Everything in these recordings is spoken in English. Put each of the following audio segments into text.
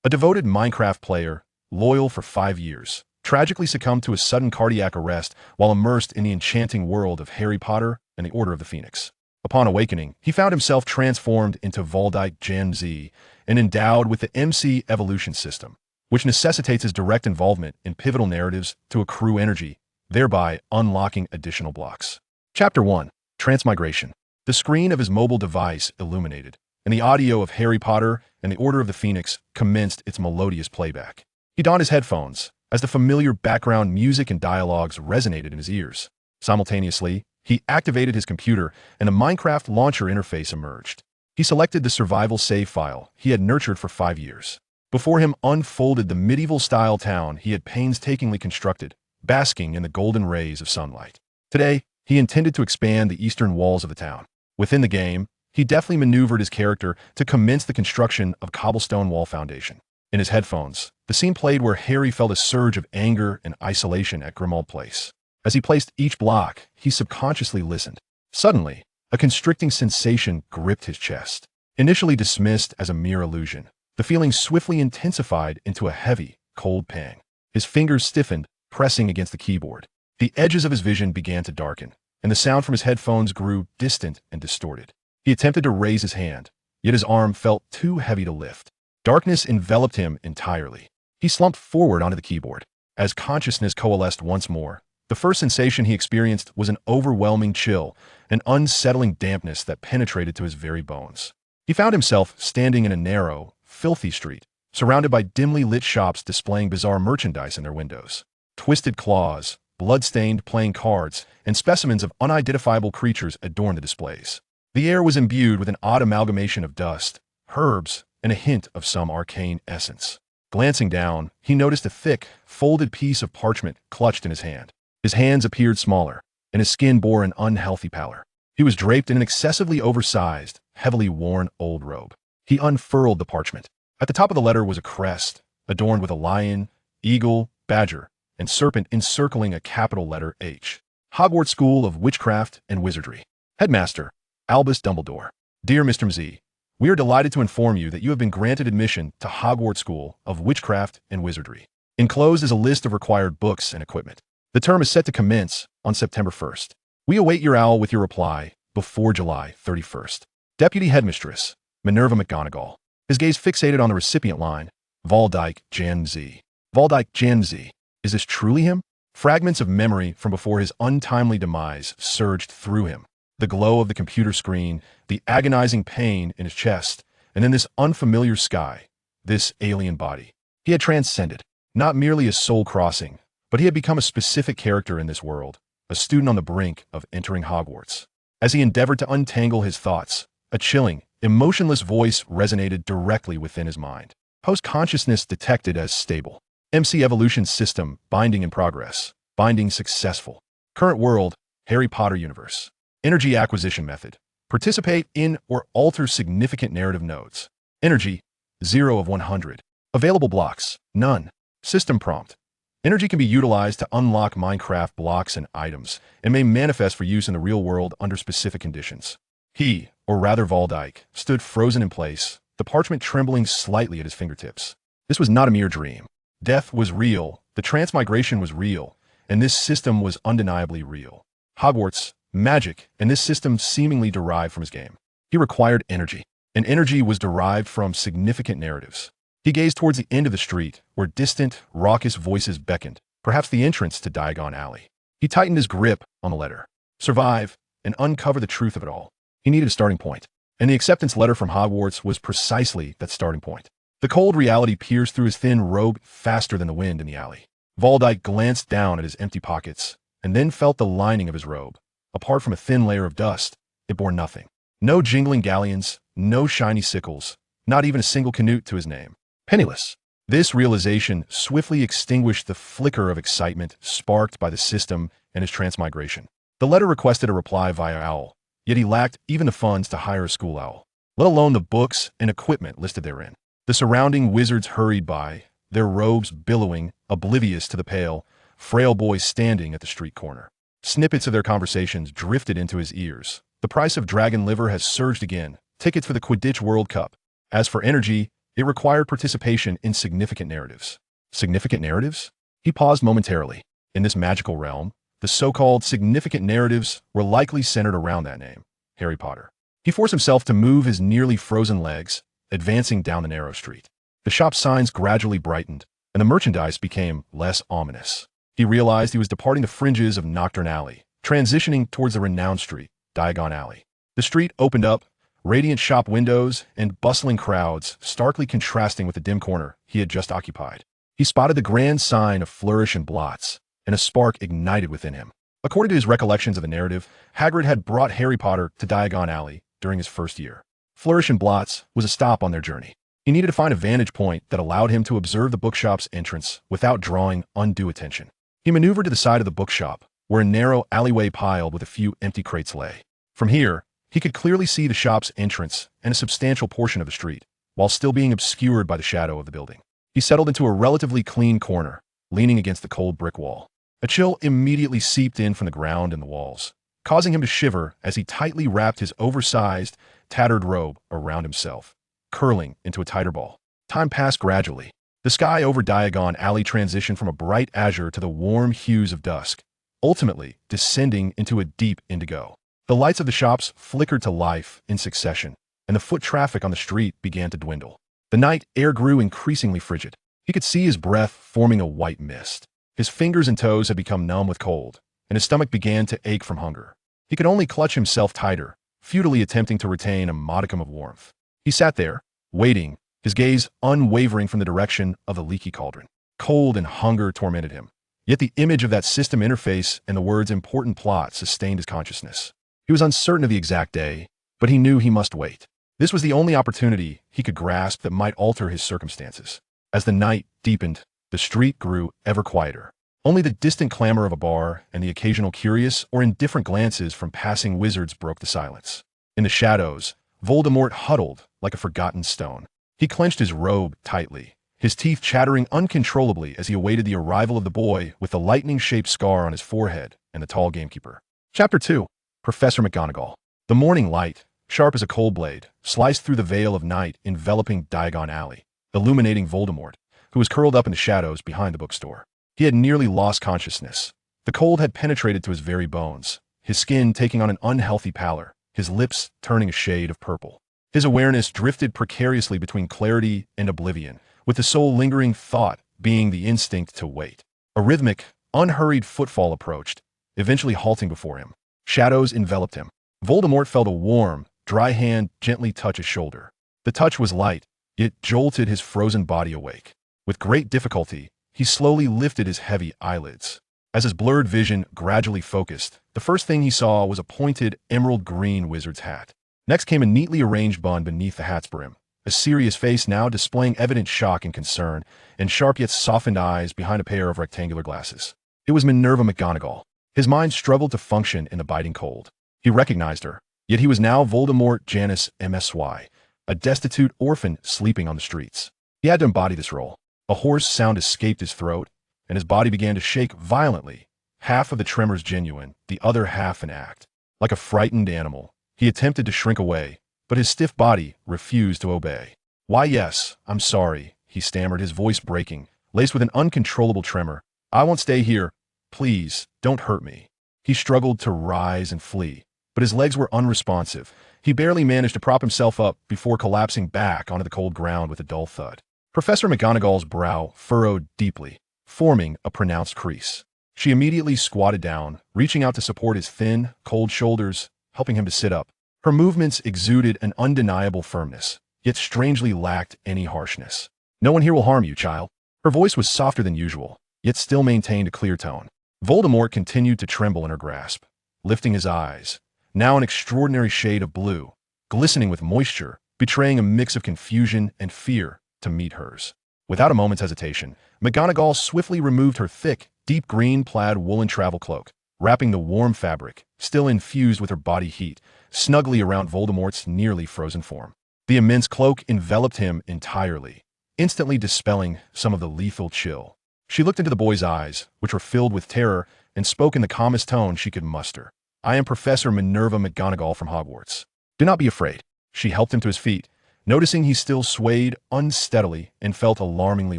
A devoted Minecraft player, loyal for 5 years, tragically succumbed to a sudden cardiac arrest while immersed in the enchanting world of Harry Potter and the Order of the Phoenix. Upon awakening, he found himself transformed into Voltekai Jian Msi and endowed with the MC evolution system, which necessitates his direct involvement in pivotal narratives to accrue energy, thereby unlocking additional blocks. Chapter 1. Transmigration. The screen of his mobile device illuminated, and the audio of Harry Potter and the Order of the Phoenix commenced its melodious playback. He donned his headphones as the familiar background music and dialogues resonated in his ears. Simultaneously, he activated his computer and a Minecraft launcher interface emerged. He selected the survival save file he had nurtured for 5 years. Before him unfolded the medieval-style town he had painstakingly constructed, basking in the golden rays of sunlight. Today, he intended to expand the eastern walls of the town. Within the game, he deftly maneuvered his character to commence the construction of cobblestone wall foundation. In his headphones, the scene played where Harry felt a surge of anger and isolation at Grimmauld Place. As he placed each block, he subconsciously listened. Suddenly, a constricting sensation gripped his chest. Initially dismissed as a mere illusion, the feeling swiftly intensified into a heavy, cold pang. His fingers stiffened, pressing against the keyboard. The edges of his vision began to darken, and the sound from his headphones grew distant and distorted. He attempted to raise his hand, yet his arm felt too heavy to lift. Darkness enveloped him entirely. He slumped forward onto the keyboard. As consciousness coalesced once more, the first sensation he experienced was an overwhelming chill, an unsettling dampness that penetrated to his very bones. He found himself standing in a narrow, filthy street, surrounded by dimly lit shops displaying bizarre merchandise in their windows. Twisted claws, blood-stained playing cards, and specimens of unidentifiable creatures adorned the displays. The air was imbued with an odd amalgamation of dust, herbs, and a hint of some arcane essence. Glancing down, he noticed a thick, folded piece of parchment clutched in his hand. His hands appeared smaller, and his skin bore an unhealthy pallor. He was draped in an excessively oversized, heavily worn old robe. He unfurled the parchment. At the top of the letter was a crest, adorned with a lion, eagle, badger, and serpent encircling a capital letter H. Hogwarts School of Witchcraft and Wizardry. Headmaster, Albus Dumbledore. Dear Mr. Msi, we are delighted to inform you that you have been granted admission to Hogwarts School of Witchcraft and Wizardry. Enclosed is a list of required books and equipment. The term is set to commence on September 1st. We await your owl with your reply before July 31st. Deputy Headmistress, Minerva McGonagall. His gaze fixated on the recipient line, Voltekai Jian Msi. Voltekai Jian Msi. Is this truly him? Fragments of memory from before his untimely demise surged through him. The glow of the computer screen, the agonizing pain in his chest, and then this unfamiliar sky, this alien body. He had transcended, not merely a soul crossing, but he had become a specific character in this world, a student on the brink of entering Hogwarts. As he endeavored to untangle his thoughts, a chilling, emotionless voice resonated directly within his mind. Post-consciousness detected as stable. MC evolution system, binding in progress. Binding successful. Current world, Harry Potter universe. Energy acquisition method. Participate in or alter significant narrative nodes. Energy, 0 of 100. Available blocks, none. System prompt. Energy can be utilized to unlock Minecraft blocks and items, and may manifest for use in the real world under specific conditions. He, or rather Voltekai, stood frozen in place, the parchment trembling slightly at his fingertips. This was not a mere dream. Death was real, the transmigration was real, and this system was undeniably real. Hogwarts, magic, and this system seemingly derived from his game. He required energy, and energy was derived from significant narratives. He gazed towards the end of the street, where distant, raucous voices beckoned, perhaps the entrance to Diagon Alley. He tightened his grip on the letter. Survive, and uncover the truth of it all. He needed a starting point, and the acceptance letter from Hogwarts was precisely that starting point. The cold reality pierced through his thin robe faster than the wind in the alley. Voltekai glanced down at his empty pockets, and then felt the lining of his robe. Apart from a thin layer of dust, it bore nothing. No jingling galleons, no shiny sickles, not even a single canute to his name. Penniless. This realization swiftly extinguished the flicker of excitement sparked by the system and his transmigration. The letter requested a reply via owl, yet he lacked even the funds to hire a school owl, let alone the books and equipment listed therein. The surrounding wizards hurried by, their robes billowing, oblivious to the pale, frail boy standing at the street corner. Snippets of their conversations drifted into his ears. The price of dragon liver has surged again. Tickets for the Quidditch World Cup. As for energy, It required participation in significant narratives. Significant narratives? He paused momentarily. In this magical realm, the so-called significant narratives were likely centered around that name, Harry Potter. He forced himself to move his nearly frozen legs, advancing down the narrow street. The shop's signs gradually brightened, and the merchandise became less ominous. He realized he was departing the fringes of Nocturne Alley, transitioning towards the renowned street, Diagon Alley. The street opened up, radiant shop windows and bustling crowds starkly contrasting with the dim corner he had just occupied. He spotted the grand sign of Flourish and Blots, and a spark ignited within him. According to his recollections of the narrative, Hagrid had brought Harry Potter to Diagon Alley during his first year. Flourish and Blots was a stop on their journey. He needed to find a vantage point that allowed him to observe the bookshop's entrance without drawing undue attention. He maneuvered to the side of the bookshop, where a narrow alleyway piled with a few empty crates lay. From here, he could clearly see the shop's entrance and a substantial portion of the street, while still being obscured by the shadow of the building. He settled into a relatively clean corner, leaning against the cold brick wall. A chill immediately seeped in from the ground and the walls, causing him to shiver as he tightly wrapped his oversized, tattered robe around himself, curling into a tighter ball. Time passed gradually. The sky over Diagon Alley transitioned from a bright azure to the warm hues of dusk, ultimately descending into a deep indigo. The lights of the shops flickered to life in succession, and the foot traffic on the street began to dwindle. The night air grew increasingly frigid. He could see his breath forming a white mist. His fingers and toes had become numb with cold, and his stomach began to ache from hunger. He could only clutch himself tighter, futilely attempting to retain a modicum of warmth. He sat there, waiting, his gaze unwavering from the direction of the leaky cauldron. Cold and hunger tormented him, yet the image of that system interface and the words important plot sustained his consciousness. He was uncertain of the exact day, but he knew he must wait. This was the only opportunity he could grasp that might alter his circumstances. As the night deepened, the street grew ever quieter. Only the distant clamor of a bar and the occasional curious or indifferent glances from passing wizards broke the silence. In the shadows, Voldemort huddled like a forgotten stone. He clenched his robe tightly, his teeth chattering uncontrollably as he awaited the arrival of the boy with the lightning-shaped scar on his forehead and the tall gamekeeper. Chapter 2. Professor McGonagall. The morning light, sharp as a cold blade, sliced through the veil of night enveloping Diagon Alley, illuminating Voldemort, who was curled up in the shadows behind the bookstore. He had nearly lost consciousness. The cold had penetrated to his very bones, his skin taking on an unhealthy pallor, his lips turning a shade of purple. His awareness drifted precariously between clarity and oblivion, with the sole lingering thought being the instinct to wait. A rhythmic, unhurried footfall approached, eventually halting before him. Shadows enveloped him. Voldemort felt a warm, dry hand gently touch his shoulder. The touch was light, yet jolted his frozen body awake. With great difficulty, he slowly lifted his heavy eyelids. As his blurred vision gradually focused, the first thing he saw was a pointed, emerald-green wizard's hat. Next came a neatly arranged bun beneath the hat's brim, a serious face now displaying evident shock and concern, and sharp yet softened eyes behind a pair of rectangular glasses. It was Minerva McGonagall. His mind struggled to function in the biting cold. He recognized her, yet he was now Voldemort Janus MSY, a destitute orphan sleeping on the streets. He had to embody this role. A hoarse sound escaped his throat, and his body began to shake violently, half of the tremors genuine, the other half an act. Like a frightened animal, he attempted to shrink away, but his stiff body refused to obey. "Why, yes, I'm sorry," he stammered, his voice breaking, laced with an uncontrollable tremor. "I won't stay here. Please, don't hurt me." He struggled to rise and flee, but his legs were unresponsive. He barely managed to prop himself up before collapsing back onto the cold ground with a dull thud. Professor McGonagall's brow furrowed deeply, forming a pronounced crease. She immediately squatted down, reaching out to support his thin, cold shoulders, helping him to sit up. Her movements exuded an undeniable firmness, yet strangely lacked any harshness. "No one here will harm you, child." Her voice was softer than usual, yet still maintained a clear tone. Voldemort continued to tremble in her grasp, lifting his eyes, now an extraordinary shade of blue, glistening with moisture, betraying a mix of confusion and fear, to meet hers. Without a moment's hesitation, McGonagall swiftly removed her thick, deep green plaid woolen travel cloak, wrapping the warm fabric, still infused with her body heat, snugly around Voldemort's nearly frozen form. The immense cloak enveloped him entirely, instantly dispelling some of the lethal chill. She looked into the boy's eyes, which were filled with terror, and spoke in the calmest tone she could muster. "I am Professor Minerva McGonagall from Hogwarts. Do not be afraid." She helped him to his feet, noticing he still swayed unsteadily and felt alarmingly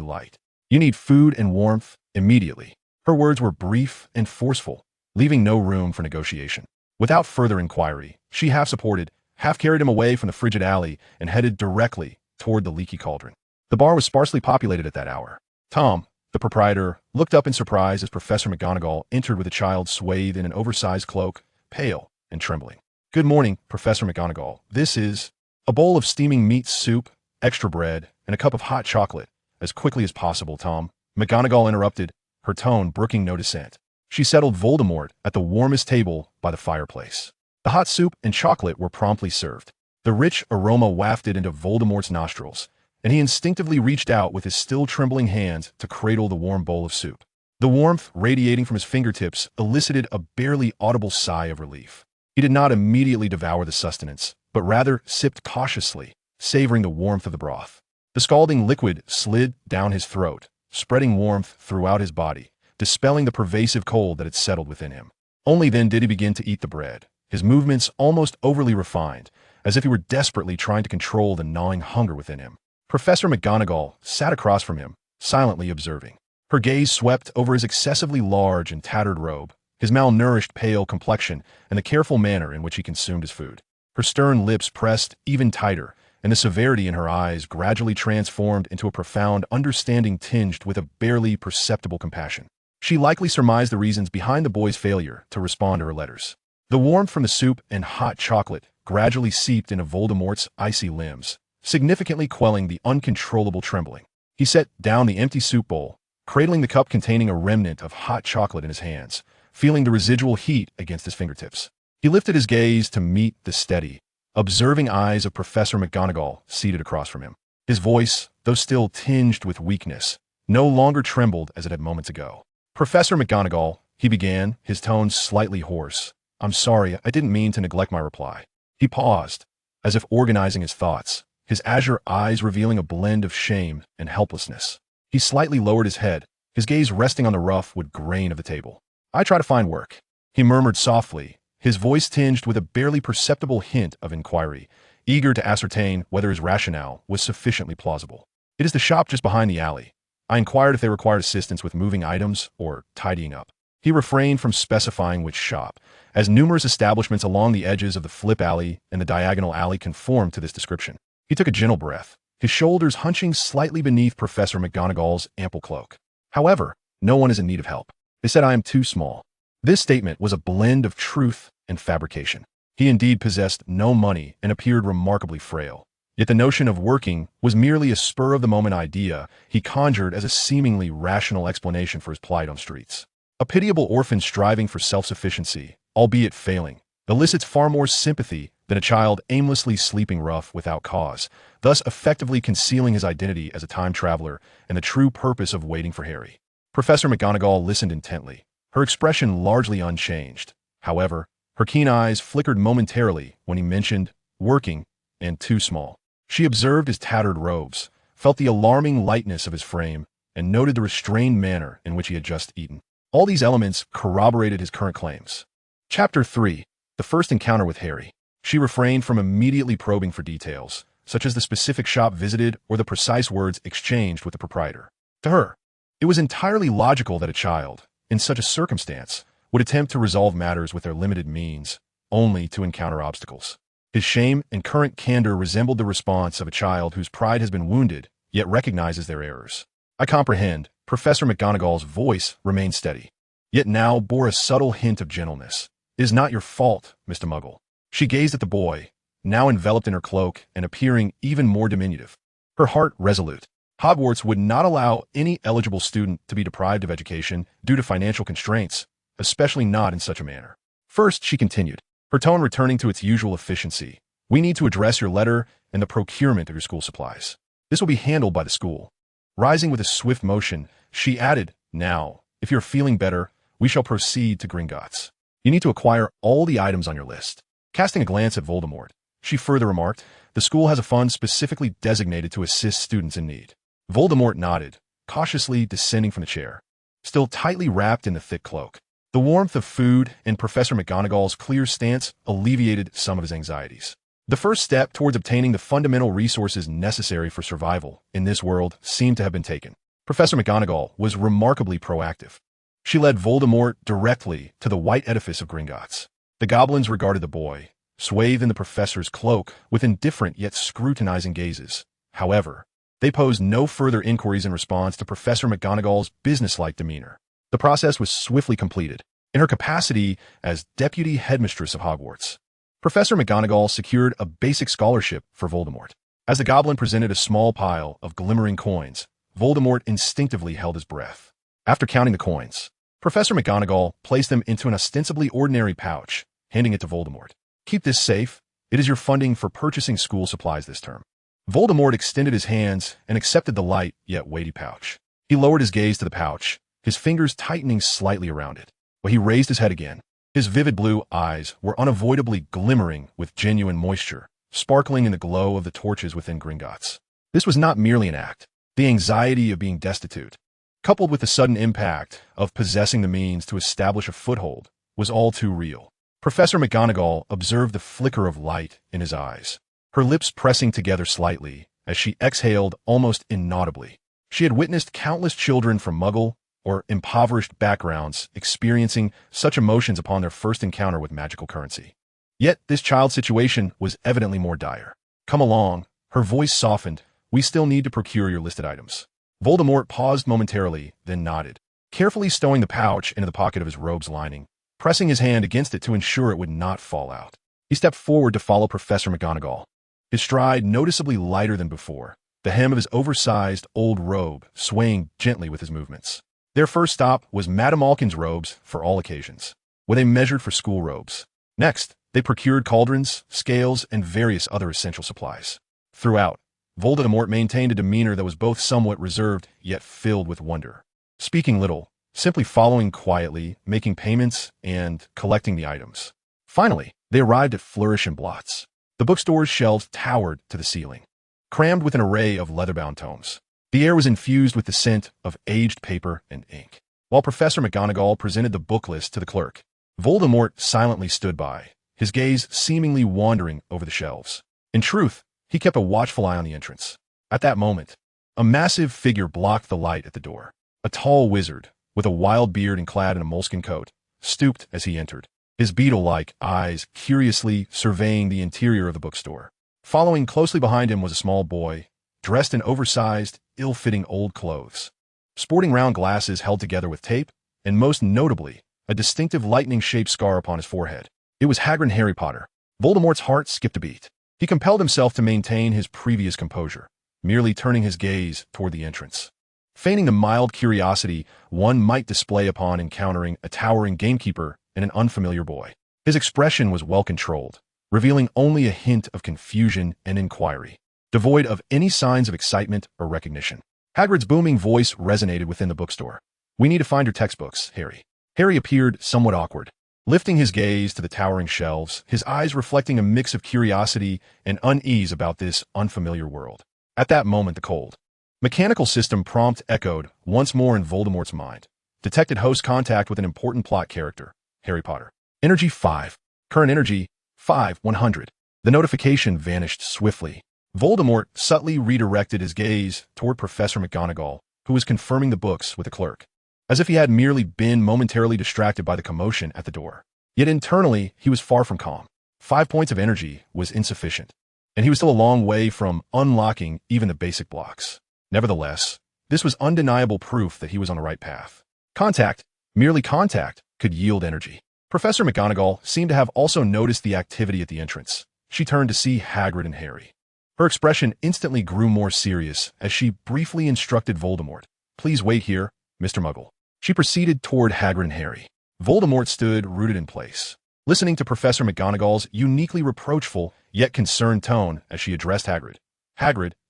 light. "You need food and warmth immediately." Her words were brief and forceful, leaving no room for negotiation. Without further inquiry, she half supported, half carried him away from the frigid alley and headed directly toward the leaky cauldron. The bar was sparsely populated at that hour. Tom, the proprietor, looked up in surprise as Professor McGonagall entered with a child swathed in an oversized cloak, pale and trembling. "Good morning, Professor McGonagall. This is—" "A bowl of steaming meat soup, extra bread, and a cup of hot chocolate, as quickly as possible, Tom," McGonagall interrupted, her tone brooking no dissent. She settled Voldemort at the warmest table by the fireplace. The hot soup and chocolate were promptly served. The rich aroma wafted into Voldemort's nostrils, and he instinctively reached out with his still trembling hands to cradle the warm bowl of soup. The warmth radiating from his fingertips elicited a barely audible sigh of relief. He did not immediately devour the sustenance, but rather sipped cautiously, savoring the warmth of the broth. The scalding liquid slid down his throat, spreading warmth throughout his body, dispelling the pervasive cold that had settled within him. Only then did he begin to eat the bread, his movements almost overly refined, as if he were desperately trying to control the gnawing hunger within him. Professor McGonagall sat across from him, silently observing. Her gaze swept over his excessively large and tattered robe, his malnourished pale complexion, and the careful manner in which he consumed his food. Her stern lips pressed even tighter, and the severity in her eyes gradually transformed into a profound understanding tinged with a barely perceptible compassion. She likely surmised the reasons behind the boy's failure to respond to her letters. The warmth from the soup and hot chocolate gradually seeped into Voldemort's icy limbs, significantly quelling the uncontrollable trembling. He set down the empty soup bowl, cradling the cup containing a remnant of hot chocolate in his hands, feeling the residual heat against his fingertips. He lifted his gaze to meet the steady, observing eyes of Professor McGonagall seated across from him. His voice, though still tinged with weakness, no longer trembled as it had moments ago. "Professor McGonagall," he began, his tone slightly hoarse. "I'm sorry, I didn't mean to neglect my reply." He paused, as if organizing his thoughts, his azure eyes revealing a blend of shame and helplessness. He slightly lowered his head, his gaze resting on the rough wood grain of the table. "I try to find work," he murmured softly, his voice tinged with a barely perceptible hint of inquiry, eager to ascertain whether his rationale was sufficiently plausible. "It is the shop just behind the alley. I inquired if they required assistance with moving items or tidying up." He refrained from specifying which shop, as numerous establishments along the edges of the flip alley and the diagonal alley conformed to this description. He took a gentle breath, his shoulders hunching slightly beneath Professor McGonagall's ample cloak. "However, no one is in need of help. They said I am too small." This statement was a blend of truth and fabrication. He indeed possessed no money and appeared remarkably frail. Yet the notion of working was merely a spur-of-the-moment idea he conjured as a seemingly rational explanation for his plight on streets. A pitiable orphan striving for self-sufficiency, albeit failing, elicits far more sympathy than a child aimlessly sleeping rough without cause, thus effectively concealing his identity as a time traveler and the true purpose of waiting for Harry. Professor McGonagall listened intently, her expression largely unchanged. However, her keen eyes flickered momentarily when he mentioned working and too small. She observed his tattered robes, felt the alarming lightness of his frame, and noted the restrained manner in which he had just eaten. All these elements corroborated his current claims. Chapter 3. The First Encounter with Harry. She refrained from immediately probing for details, such as the specific shop visited or the precise words exchanged with the proprietor. To her, it was entirely logical that a child, in such a circumstance, would attempt to resolve matters with their limited means, only to encounter obstacles. His shame and current candor resembled the response of a child whose pride has been wounded, yet recognizes their errors. "I comprehend." Professor McGonagall's voice remained steady, yet now bore a subtle hint of gentleness. "It is not your fault, Mr. Muggle." She gazed at the boy, now enveloped in her cloak and appearing even more diminutive, her heart resolute. Hogwarts would not allow any eligible student to be deprived of education due to financial constraints, especially not in such a manner. "First," she continued, her tone returning to its usual efficiency, "we need to address your letter and the procurement of your school supplies. This will be handled by the school." Rising with a swift motion, she added, "Now, if you're feeling better, we shall proceed to Gringotts. You need to acquire all the items on your list." Casting a glance at Voldemort, she further remarked, "The school has a fund specifically designated to assist students in need." Voldemort nodded, cautiously descending from the chair, still tightly wrapped in the thick cloak. The warmth of food and Professor McGonagall's clear stance alleviated some of his anxieties. The first step towards obtaining the fundamental resources necessary for survival in this world seemed to have been taken. Professor McGonagall was remarkably proactive. She led Voldemort directly to the White Edifice of Gringotts. The goblins regarded the boy, swathed in the professor's cloak, with indifferent yet scrutinizing gazes. However, they posed no further inquiries in response to Professor McGonagall's businesslike demeanor. The process was swiftly completed. In her capacity as Deputy Headmistress of Hogwarts, Professor McGonagall secured a basic scholarship for Voldemort. As the goblin presented a small pile of glimmering coins, Voldemort instinctively held his breath. After counting the coins, Professor McGonagall placed them into an ostensibly ordinary pouch, handing it to Voldemort. "Keep this safe. It is your funding for purchasing school supplies this term." Voldemort extended his hands and accepted the light yet weighty pouch. He lowered his gaze to the pouch, his fingers tightening slightly around it. But he raised his head again. His vivid blue eyes were unavoidably glimmering with genuine moisture, sparkling in the glow of the torches within Gringotts. This was not merely an act. The anxiety of being destitute, coupled with the sudden impact of possessing the means to establish a foothold, was all too real. Professor McGonagall observed the flicker of light in his eyes, her lips pressing together slightly as she exhaled almost inaudibly. She had witnessed countless children from Muggle or impoverished backgrounds experiencing such emotions upon their first encounter with magical currency. Yet this child's situation was evidently more dire. "Come along," her voice softened. "We still need to procure your listed items." Voldemort paused momentarily, then nodded, carefully stowing the pouch into the pocket of his robe's lining, pressing his hand against it to ensure it would not fall out. He stepped forward to follow Professor McGonagall, his stride noticeably lighter than before, the hem of his oversized old robe swaying gently with his movements. Their first stop was Madame Malkin's robes for all occasions, where they measured for school robes. Next, they procured cauldrons, scales, and various other essential supplies. Throughout, Voldemort maintained a demeanor that was both somewhat reserved yet filled with wonder. Speaking little, simply following quietly, making payments, and collecting the items. Finally, they arrived at Flourish and Blots. The bookstore's shelves towered to the ceiling, crammed with an array of leather-bound tomes. The air was infused with the scent of aged paper and ink. While Professor McGonagall presented the book list to the clerk, Voldemort silently stood by, his gaze seemingly wandering over the shelves. In truth, he kept a watchful eye on the entrance. At that moment, a massive figure blocked the light at the door. A tall wizard, with a wild beard and clad in a moleskin coat, stooped as he entered, his beetle-like eyes curiously surveying the interior of the bookstore. Following closely behind him was a small boy, dressed in oversized, ill-fitting old clothes, sporting round glasses held together with tape, and most notably, a distinctive lightning-shaped scar upon his forehead. It was Hagrid Harry Potter. Voldemort's heart skipped a beat. He compelled himself to maintain his previous composure, merely turning his gaze toward the entrance, feigning the mild curiosity one might display upon encountering a towering gamekeeper and an unfamiliar boy. His expression was well-controlled, revealing only a hint of confusion and inquiry, devoid of any signs of excitement or recognition. Hagrid's booming voice resonated within the bookstore. "We need to find your textbooks, Harry." Harry appeared somewhat awkward, lifting his gaze to the towering shelves, his eyes reflecting a mix of curiosity and unease about this unfamiliar world. At that moment, the cold, mechanical system prompt echoed once more in Voldemort's mind. Detected host contact with an important plot character, Harry Potter. Energy 5. Current energy 5,100. The notification vanished swiftly. Voldemort subtly redirected his gaze toward Professor McGonagall, who was confirming the books with the clerk, as if he had merely been momentarily distracted by the commotion at the door. Yet internally, he was far from calm. 5 points of energy was insufficient, and he was still a long way from unlocking even the basic blocks. Nevertheless, this was undeniable proof that he was on the right path. Contact, merely contact, could yield energy. Professor McGonagall seemed to have also noticed the activity at the entrance. She turned to see Hagrid and Harry. Her expression instantly grew more serious as she briefly instructed Voldemort, "Please wait here, Mr. Muggle." She proceeded toward Hagrid and Harry. Voldemort stood rooted in place, listening to Professor McGonagall's uniquely reproachful yet concerned tone as she addressed Hagrid,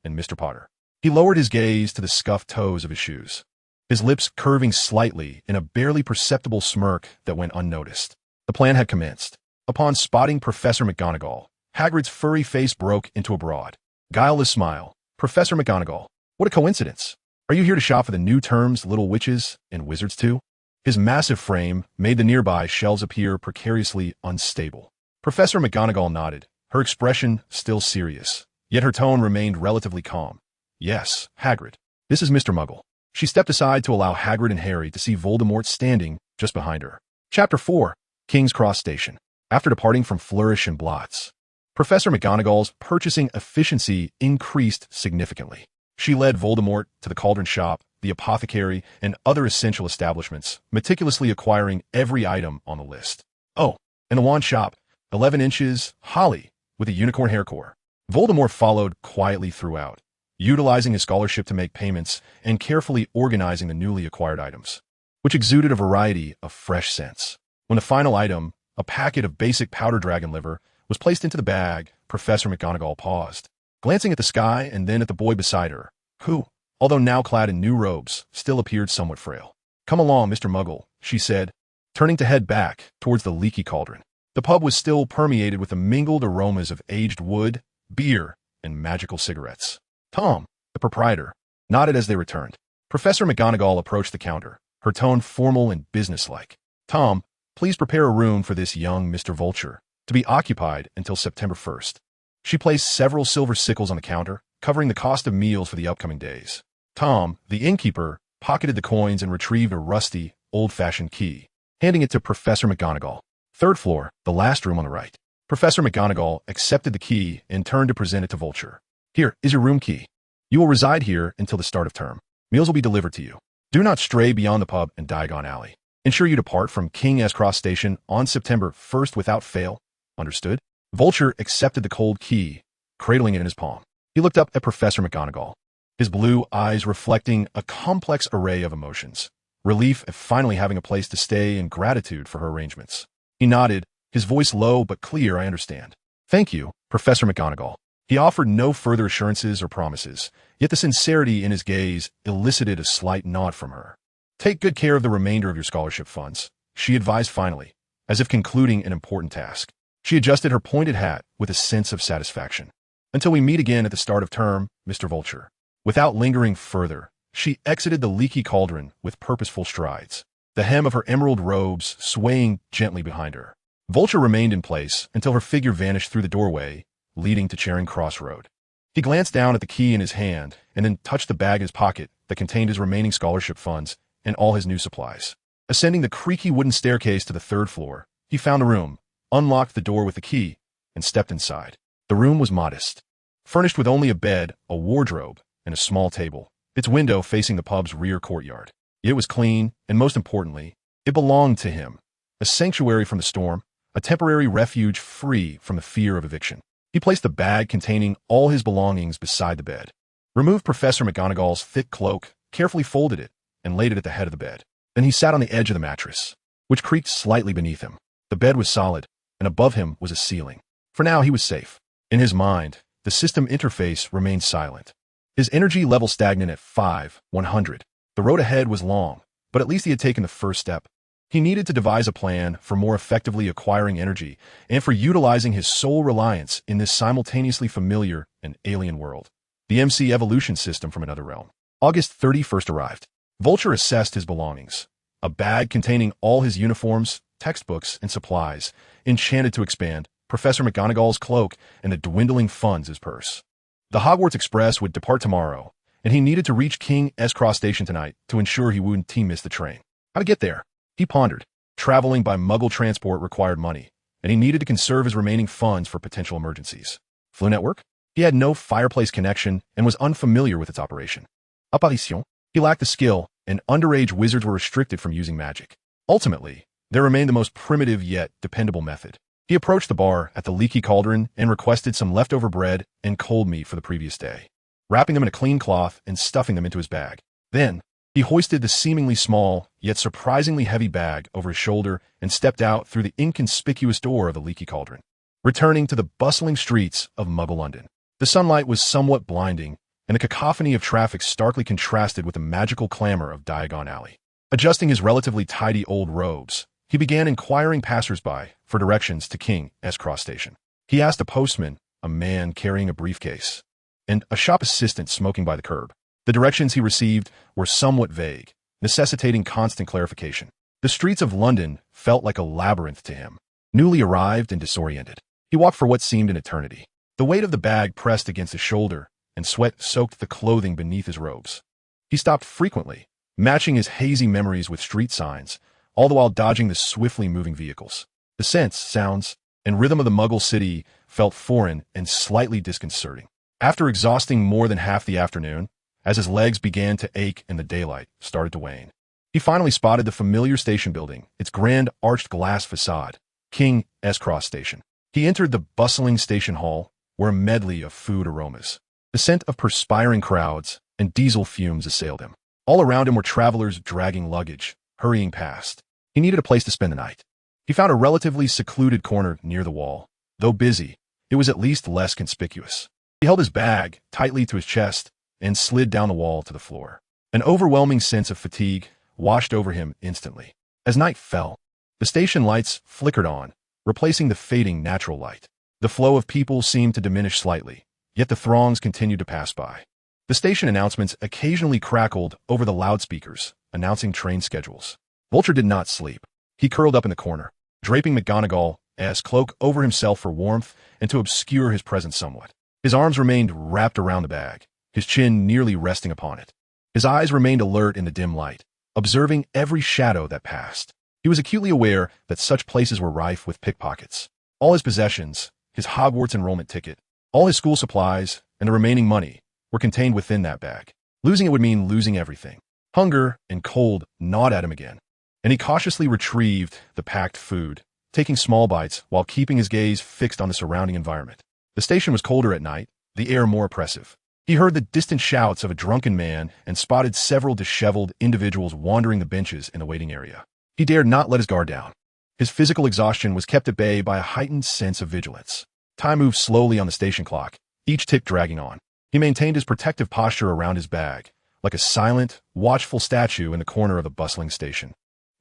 and Mr. Potter. He lowered his gaze to the scuffed toes of his shoes, his lips curving slightly in a barely perceptible smirk that went unnoticed. The plan had commenced. Upon spotting Professor McGonagall, Hagrid's furry face broke into a broad, guileless smile. "Professor McGonagall, what a coincidence. Are you here to shop for the new terms Little Witches and Wizards too?" His massive frame made the nearby shelves appear precariously unstable. Professor McGonagall nodded, her expression still serious, yet her tone remained relatively calm. "Yes, Hagrid. This is Mr. Muggle." She stepped aside to allow Hagrid and Harry to see Voldemort standing just behind her. Chapter 4. King's Cross Station. After departing from Flourish and Blots, Professor McGonagall's purchasing efficiency increased significantly. She led Voldemort to the Cauldron Shop, the apothecary, and other essential establishments, meticulously acquiring every item on the list. Oh, and the wand shop, 11 inches, holly, with a unicorn hair core. Voldemort followed quietly throughout, utilizing his scholarship to make payments and carefully organizing the newly acquired items, which exuded a variety of fresh scents. When the final item, a packet of basic powder dragon liver, was placed into the bag, Professor McGonagall paused, glancing at the sky and then at the boy beside her, who, although now clad in new robes, still appeared somewhat frail. "Come along, Mr. Muggle," she said, turning to head back towards the leaky cauldron. The pub was still permeated with the mingled aromas of aged wood, beer, and magical cigarettes. Tom, the proprietor, nodded as they returned. Professor McGonagall approached the counter, her tone formal and businesslike. "Tom, please prepare a room for this young Mr. Vulture, to be occupied until September 1st. She placed several silver sickles on the counter, covering the cost of meals for the upcoming days. Tom, the innkeeper, pocketed the coins and retrieved a rusty, old-fashioned key, handing it to Professor McGonagall. "Third floor, the last room on the right." Professor McGonagall accepted the key and turned to present it to Vulture. "Here is your room key. You will reside here until the start of term. Meals will be delivered to you. Do not stray beyond the pub and Diagon Alley. Ensure you depart from King's Cross Station on September 1st without fail. Understood?" Vulture accepted the cold key, cradling it in his palm. He looked up at Professor McGonagall, his blue eyes reflecting a complex array of emotions: relief at finally having a place to stay and gratitude for her arrangements. He nodded, his voice low but clear. "I understand." "Thank you, Professor McGonagall." He offered no further assurances or promises, yet the sincerity in his gaze elicited a slight nod from her. "Take good care of the remainder of your scholarship funds," she advised finally, as if concluding an important task. She adjusted her pointed hat with a sense of satisfaction. "Until we meet again at the start of term, Mr. Vulture." Without lingering further, she exited the leaky cauldron with purposeful strides, the hem of her emerald robes swaying gently behind her. Vulture remained in place until her figure vanished through the doorway leading to Charing Cross Road. He glanced down at the key in his hand and then touched the bag in his pocket that contained his remaining scholarship funds and all his new supplies. Ascending the creaky wooden staircase to the third floor, he found a room, unlocked the door with the key, and stepped inside. The room was modest, furnished with only a bed, a wardrobe, and a small table, its window facing the pub's rear courtyard. It was clean, and most importantly, it belonged to him, a sanctuary from the storm, a temporary refuge free from the fear of eviction. He placed the bag containing all his belongings beside the bed, removed Professor McGonagall's thick cloak, carefully folded it, and laid it at the head of the bed. Then he sat on the edge of the mattress, which creaked slightly beneath him. The bed was solid, and above him was a ceiling. For now, he was safe. In his mind, the system interface remained silent, his energy level stagnant at 100. The road ahead was long, but at least he had taken the first step. He needed to devise a plan for more effectively acquiring energy and for utilizing his sole reliance in this simultaneously familiar and alien world. The MC evolution system from another realm. August 31st arrived. Vulture assessed his belongings. A bag containing all his uniforms, textbooks, and supplies, enchanted to expand, Professor McGonagall's cloak, and the dwindling funds his purse. The Hogwarts Express would depart tomorrow, and he needed to reach King's Cross Station tonight to ensure he wouldn't miss the train. How to get there? He pondered. Traveling by Muggle transport required money, and he needed to conserve his remaining funds for potential emergencies. Flu network? He had no fireplace connection and was unfamiliar with its operation. Apparition? He lacked the skill, and underage wizards were restricted from using magic. Ultimately, there remained the most primitive yet dependable method. He approached the bar at the leaky cauldron and requested some leftover bread and cold meat for the previous day, wrapping them in a clean cloth and stuffing them into his bag. Then, he hoisted the seemingly small, yet surprisingly heavy bag over his shoulder and stepped out through the inconspicuous door of the leaky cauldron, returning to the bustling streets of Muggle London. The sunlight was somewhat blinding, and the cacophony of traffic starkly contrasted with the magical clamor of Diagon Alley. Adjusting his relatively tidy old robes, he began inquiring passers-by for directions to King's Cross Station. He asked a postman, a man carrying a briefcase, and a shop assistant smoking by the curb. The directions he received were somewhat vague, necessitating constant clarification. The streets of London felt like a labyrinth to him. Newly arrived and disoriented, he He walked for what seemed an eternity. The weight of the bag pressed against his shoulder, and sweat soaked the clothing beneath his robes. He stopped frequently, matching his hazy memories with street signs, all the while dodging the swiftly moving vehicles. The scents, sounds, and rhythm of the Muggle city felt foreign and slightly disconcerting. After exhausting more than half the afternoon, as his legs began to ache and the daylight started to wane, he finally spotted the familiar station building, its grand arched glass facade, King S. Cross Station. He entered the bustling station hall, where a medley of food aromas, the scent of perspiring crowds, and diesel fumes assailed him. All around him were travelers dragging luggage, hurrying past. He needed a place to spend the night. He found a relatively secluded corner near the wall. Though busy, it was at least less conspicuous. He held his bag tightly to his chest and slid down the wall to the floor. An overwhelming sense of fatigue washed over him instantly. As night fell, the station lights flickered on, replacing the fading natural light. The flow of people seemed to diminish slightly, yet the throngs continued to pass by. The station announcements occasionally crackled over the loudspeakers, announcing train schedules. Vulture did not sleep. He curled up in the corner, draping McGonagall's cloak over himself for warmth and to obscure his presence somewhat. His arms remained wrapped around the bag, his chin nearly resting upon it. His eyes remained alert in the dim light, observing every shadow that passed. He was acutely aware that such places were rife with pickpockets. All his possessions, his Hogwarts enrollment ticket, all his school supplies, and the remaining money were contained within that bag. Losing it would mean losing everything. Hunger and cold gnawed at him again, and he cautiously retrieved the packed food, taking small bites while keeping his gaze fixed on the surrounding environment. The station was colder at night, the air more oppressive. He heard the distant shouts of a drunken man and spotted several disheveled individuals wandering the benches in the waiting area. He dared not let his guard down. His physical exhaustion was kept at bay by a heightened sense of vigilance. Time moved slowly on the station clock, each tick dragging on. He maintained his protective posture around his bag, like a silent, watchful statue in the corner of the bustling station,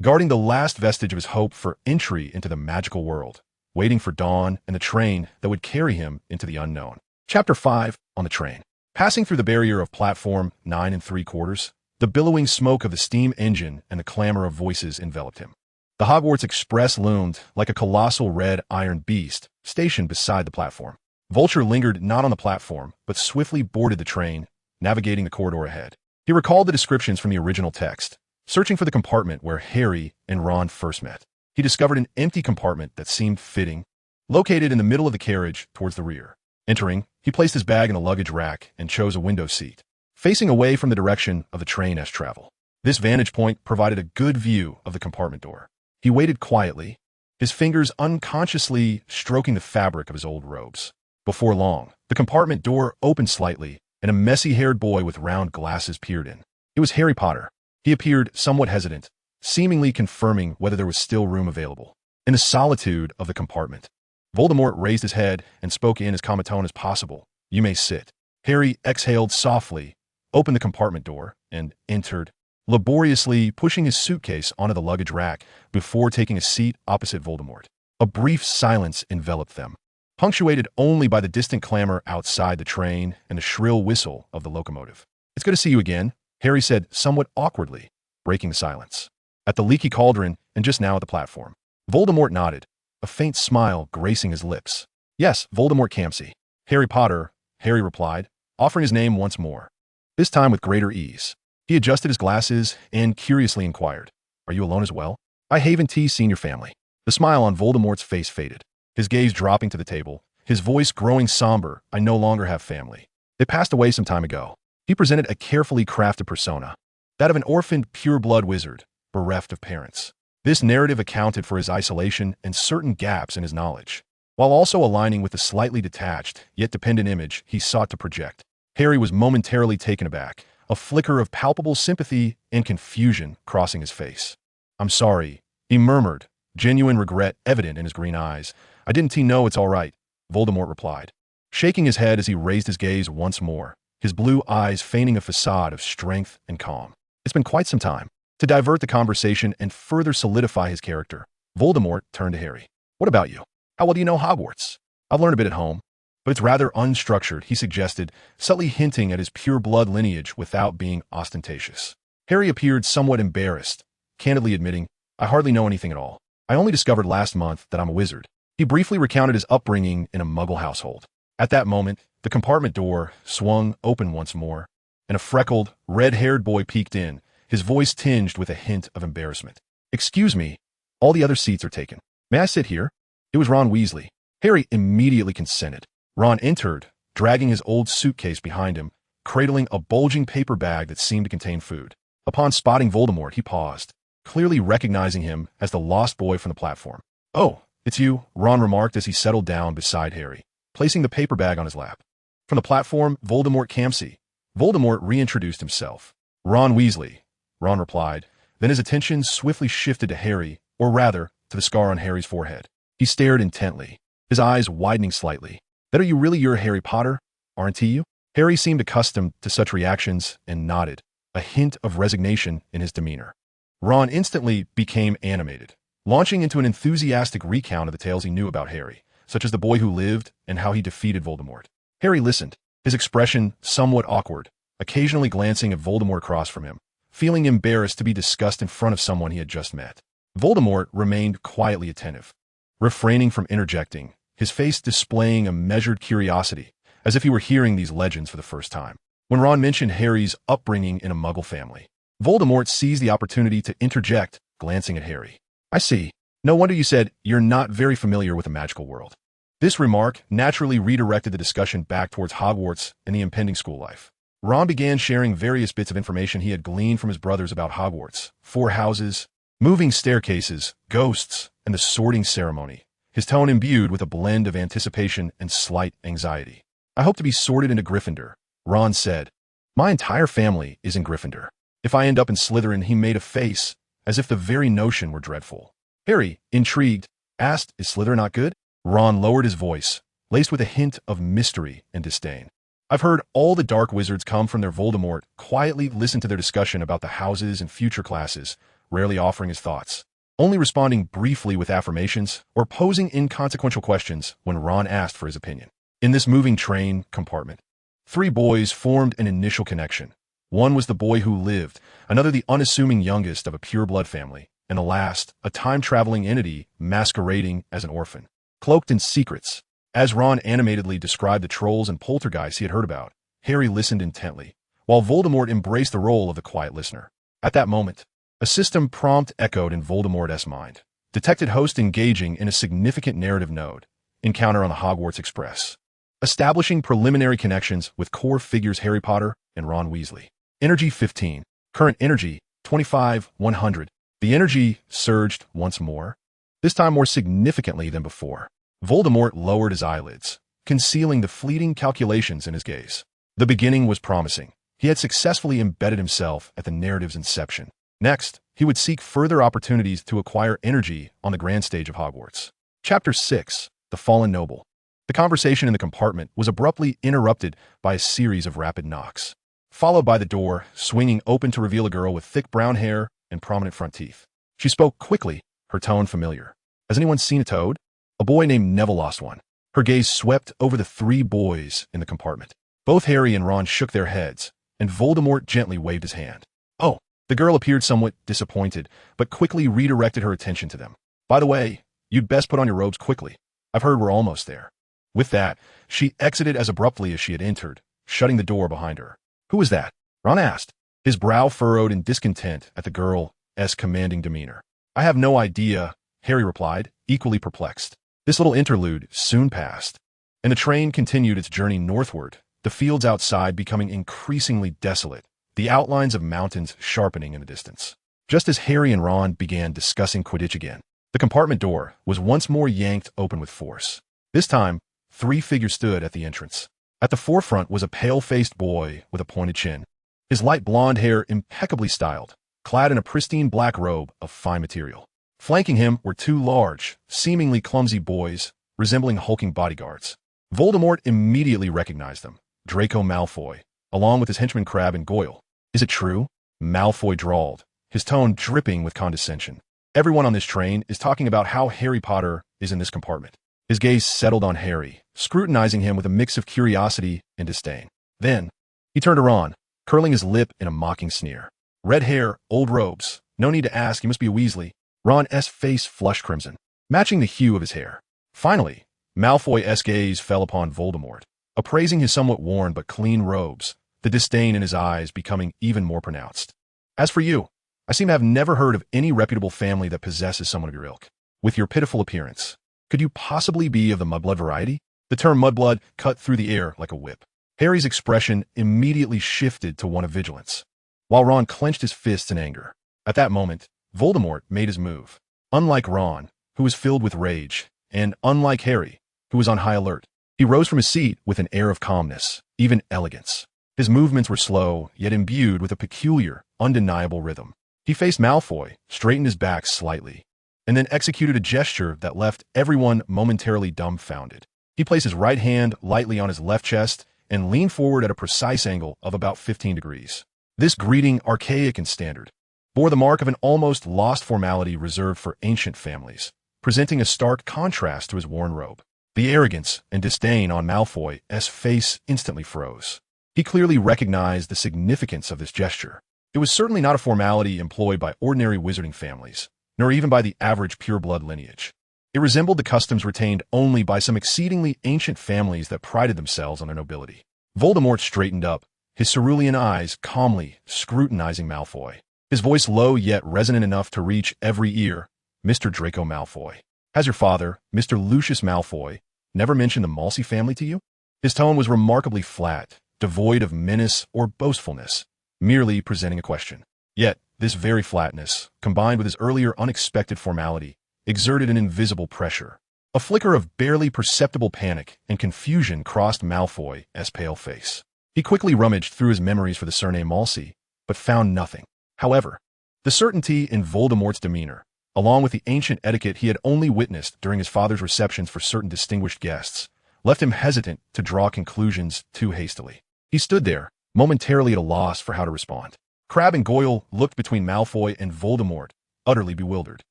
guarding the last vestige of his hope for entry into the magical world, waiting for dawn and the train that would carry him into the unknown. Chapter 5, on the train. Passing through the barrier of platform 9 3/4, the billowing smoke of the steam engine and the clamor of voices enveloped him. The Hogwarts Express loomed like a colossal red iron beast stationed beside the platform. Vulture lingered not on the platform, but swiftly boarded the train, navigating the corridor ahead. He recalled the descriptions from the original text, searching for the compartment where Harry and Ron first met. He discovered an empty compartment that seemed fitting, located in the middle of the carriage towards the rear. Entering, he placed his bag in the luggage rack and chose a window seat, facing away from the direction of the train's travel. This vantage point provided a good view of the compartment door. He waited quietly, his fingers unconsciously stroking the fabric of his old robes. Before long, the compartment door opened slightly, and a messy-haired boy with round glasses peered in. It was Harry Potter. He appeared somewhat hesitant, seemingly confirming whether there was still room available. In the solitude of the compartment, Voldemort raised his head and spoke in as calm a tone as possible. "You may sit." Harry exhaled softly, opened the compartment door, and entered, laboriously pushing his suitcase onto the luggage rack before taking a seat opposite Voldemort. A brief silence enveloped them, punctuated only by the distant clamor outside the train and the shrill whistle of the locomotive. "It's good to see you again," Harry said somewhat awkwardly, breaking the silence. "At the Leaky Cauldron and just now at the platform." Voldemort nodded, a faint smile gracing his lips. "Yes, Voldemort Jian Msi. Harry Potter," Harry replied, offering his name once more, this time with greater ease. He adjusted his glasses and curiously inquired, "Are you alone as well?" "I haven't seen your family." The smile on Voldemort's face faded, his gaze dropping to the table, his voice growing somber. "I no longer have family. They passed away some time ago." He presented a carefully crafted persona, that of an orphaned pure-blood wizard, bereft of parents. This narrative accounted for his isolation and certain gaps in his knowledge, while also aligning with the slightly detached, yet dependent image he sought to project. Harry was momentarily taken aback, a flicker of palpable sympathy and confusion crossing his face. "I'm sorry," he murmured, genuine regret evident in his green eyes. "I didn't know it's all right," Voldemort replied, shaking his head as he raised his gaze once more, his blue eyes feigning a facade of strength and calm. "It's been quite some time." To divert the conversation and further solidify his character, Voldemort turned to Harry. "What about you? How well do you know Hogwarts?" "I've learned a bit at home, but it's rather unstructured," he suggested, subtly hinting at his pure-blood lineage without being ostentatious. Harry appeared somewhat embarrassed, candidly admitting, "I hardly know anything at all. I only discovered last month that I'm a wizard." He briefly recounted his upbringing in a Muggle household. At that moment, the compartment door swung open once more, and a freckled, red-haired boy peeked in, his voice tinged with a hint of embarrassment. "Excuse me, all the other seats are taken. May I sit here?" It was Ron Weasley. Harry immediately consented. Ron entered, dragging his old suitcase behind him, cradling a bulging paper bag that seemed to contain food. Upon spotting Voldemort, he paused, clearly recognizing him as the lost boy from the platform. "Oh, it's you," Ron remarked as he settled down beside Harry, placing the paper bag on his lap. From the platform, Voldemort Msi. Voldemort reintroduced himself. "Ron Weasley," Ron replied. Then his attention swiftly shifted to Harry, or rather, to the scar on Harry's forehead. He stared intently, his eyes widening slightly. "That are you really your Harry Potter, aren't you?" Harry seemed accustomed to such reactions and nodded, a hint of resignation in his demeanor. Ron instantly became animated, launching into an enthusiastic recount of the tales he knew about Harry, such as the boy who lived and how he defeated Voldemort. Harry listened, his expression somewhat awkward, occasionally glancing at Voldemort across from him, feeling embarrassed to be discussed in front of someone he had just met. Voldemort remained quietly attentive, refraining from interjecting, his face displaying a measured curiosity, as if he were hearing these legends for the first time. When Ron mentioned Harry's upbringing in a Muggle family, Voldemort seized the opportunity to interject, glancing at Harry. "I see. No wonder you said you're not very familiar with the magical world." This remark naturally redirected the discussion back towards Hogwarts and the impending school life. Ron began sharing various bits of information he had gleaned from his brothers about Hogwarts, 4 houses, moving staircases, ghosts, and the sorting ceremony, his tone imbued with a blend of anticipation and slight anxiety. "I hope to be sorted into Gryffindor," Ron said. "My entire family is in Gryffindor. If I end up in Slytherin," he made a face, as if the very notion were dreadful. Harry, intrigued, asked, "Is Slytherin not good?" Ron lowered his voice, laced with a hint of mystery and disdain. "I've heard all the dark wizards come from their Voldemort quietly listened to their discussion about the houses and future classes, rarely offering his thoughts, only responding briefly with affirmations or posing inconsequential questions when Ron asked for his opinion. In this moving train compartment, 3 boys formed an initial connection. One was the boy who lived, another the unassuming youngest of a pure-blood family, and the last, a time-traveling entity masquerading as an orphan, cloaked in secrets. As Ron animatedly described the trolls and poltergeists he had heard about, Harry listened intently, while Voldemort embraced the role of the quiet listener. At that moment, a system prompt echoed in Voldemort's mind. Detected host engaging in a significant narrative node. Encounter on the Hogwarts Express. Establishing preliminary connections with core figures Harry Potter and Ron Weasley. Energy 15. Current energy 25,100. The energy surged once more, this time more significantly than before. Voldemort lowered his eyelids, concealing the fleeting calculations in his gaze. The beginning was promising. He had successfully embedded himself at the narrative's inception. Next, he would seek further opportunities to acquire energy on the grand stage of Hogwarts. Chapter 6. The Fallen Noble. The conversation in the compartment was abruptly interrupted by a series of rapid knocks, followed by the door swinging open to reveal a girl with thick brown hair and prominent front teeth. She spoke quickly, her tone familiar. "Has anyone seen a toad?" A boy named Neville lost one. Her gaze swept over the 3 boys in the compartment. Both Harry and Ron shook their heads, and Voldemort gently waved his hand. "Oh." The girl appeared somewhat disappointed, but quickly redirected her attention to them. "By the way, you'd best put on your robes quickly. I've heard we're almost there." With that, she exited as abruptly as she had entered, shutting the door behind her. "Who is that?" Ron asked, his brow furrowed in discontent at the girl's commanding demeanor. "I have no idea," Harry replied, equally perplexed. This little interlude soon passed, and the train continued its journey northward, the fields outside becoming increasingly desolate, the outlines of mountains sharpening in the distance. Just as Harry and Ron began discussing Quidditch again, the compartment door was once more yanked open with force. This time, 3 figures stood at the entrance. At the forefront was a pale-faced boy with a pointed chin, his light blonde hair impeccably styled, clad in a pristine black robe of fine material. Flanking him were 2 large, seemingly clumsy boys, resembling hulking bodyguards. Voldemort immediately recognized them, Draco Malfoy, along with his henchmen Crabbe and Goyle. "Is it true?" Malfoy drawled, his tone dripping with condescension. "Everyone on this train is talking about how Harry Potter is in this compartment." His gaze settled on Harry, scrutinizing him with a mix of curiosity and disdain. Then, he turned to Ron, curling his lip in a mocking sneer. "Red hair, old robes. No need to ask, you must be a Weasley." Ron's face flushed crimson, matching the hue of his hair. Finally, Malfoy's gaze fell upon Voldemort, appraising his somewhat worn but clean robes, the disdain in his eyes becoming even more pronounced. As for you, I seem to have never heard of any reputable family that possesses someone of your ilk. With your pitiful appearance, could you possibly be of the mudblood variety? The term mudblood cut through the air like a whip. Harry's expression immediately shifted to one of vigilance, while Ron clenched his fists in anger. At that moment, Voldemort made his move. Unlike Ron, who was filled with rage, and unlike Harry, who was on high alert, he rose from his seat with an air of calmness, even elegance. His movements were slow, yet imbued with a peculiar, undeniable rhythm. He faced Malfoy, straightened his back slightly, and then executed a gesture that left everyone momentarily dumbfounded. He placed his right hand lightly on his left chest and leaned forward at a precise angle of about 15 degrees. This greeting, archaic and standard, bore the mark of an almost lost formality reserved for ancient families, presenting a stark contrast to his worn robe. The arrogance and disdain on Malfoy's face instantly froze. He clearly recognized the significance of this gesture. It was certainly not a formality employed by ordinary wizarding families, nor even by the average pure-blood lineage. It resembled the customs retained only by some exceedingly ancient families that prided themselves on their nobility. Voldemort straightened up, his cerulean eyes calmly scrutinizing Malfoy. His voice low yet resonant enough to reach every ear. Mr. Draco Malfoy, has your father, Mr. Lucius Malfoy, never mentioned the Msi family to you? His tone was remarkably flat, devoid of menace or boastfulness, merely presenting a question. Yet, this very flatness, combined with his earlier unexpected formality, exerted an invisible pressure. A flicker of barely perceptible panic and confusion crossed Malfoy's pale face. He quickly rummaged through his memories for the surname Msi, but found nothing. However, the certainty in Voldemort's demeanor, along with the ancient etiquette he had only witnessed during his father's receptions for certain distinguished guests, left him hesitant to draw conclusions too hastily. He stood there, momentarily at a loss for how to respond. Crabbe and Goyle looked between Malfoy and Voldemort, utterly bewildered.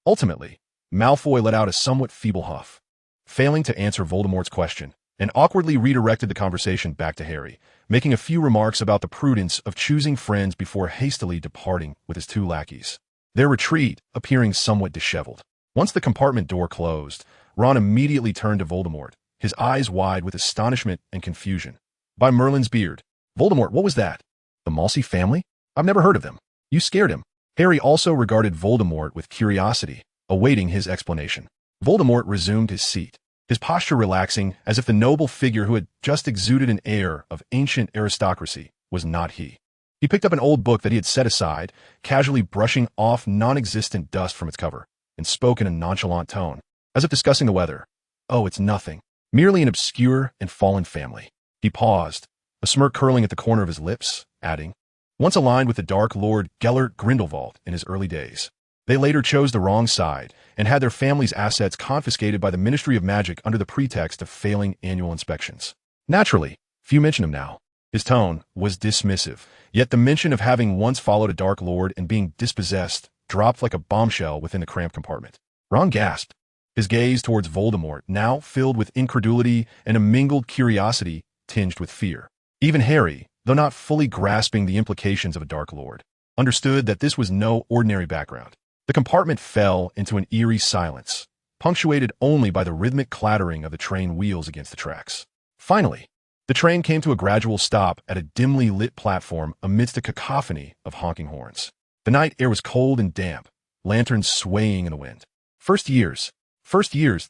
Ultimately, Malfoy let out a somewhat feeble huff, failing to answer Voldemort's question, and awkwardly redirected the conversation back to Harry, making a few remarks about the prudence of choosing friends before hastily departing with his two lackeys, their retreat appearing somewhat disheveled. Once the compartment door closed, Ron immediately turned to Voldemort, his eyes wide with astonishment and confusion. By Merlin's beard, Voldemort, what was that? The Msi family? I've never heard of them. You scared him. Harry also regarded Voldemort with curiosity, awaiting his explanation. Voldemort resumed his seat, his posture relaxing as if the noble figure who had just exuded an air of ancient aristocracy was not he. He picked up an old book that he had set aside, casually brushing off non-existent dust from its cover, and spoke in a nonchalant tone, as if discussing the weather. Oh, it's nothing. Merely an obscure and fallen family. He paused, a smirk curling at the corner of his lips, adding, once aligned with the Dark Lord Gellert Grindelwald in his early days. They later chose the wrong side and had their family's assets confiscated by the Ministry of Magic under the pretext of failing annual inspections. Naturally, few mention him now. His tone was dismissive, yet the mention of having once followed a Dark Lord and being dispossessed dropped like a bombshell within the cramped compartment. Ron gasped, his gaze towards Voldemort now filled with incredulity and a mingled curiosity tinged with fear. Even Harry, though not fully grasping the implications of a Dark Lord, understood that this was no ordinary background. The compartment fell into an eerie silence, punctuated only by the rhythmic clattering of the train wheels against the tracks. Finally, the train came to a gradual stop at a dimly lit platform amidst a cacophony of honking horns. The night air was cold and damp, lanterns swaying in the wind. First years,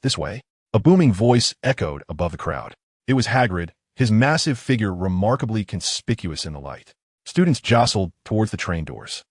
this way. A booming voice echoed above the crowd. It was Hagrid, his massive figure remarkably conspicuous in the light. Students jostled towards the train doors.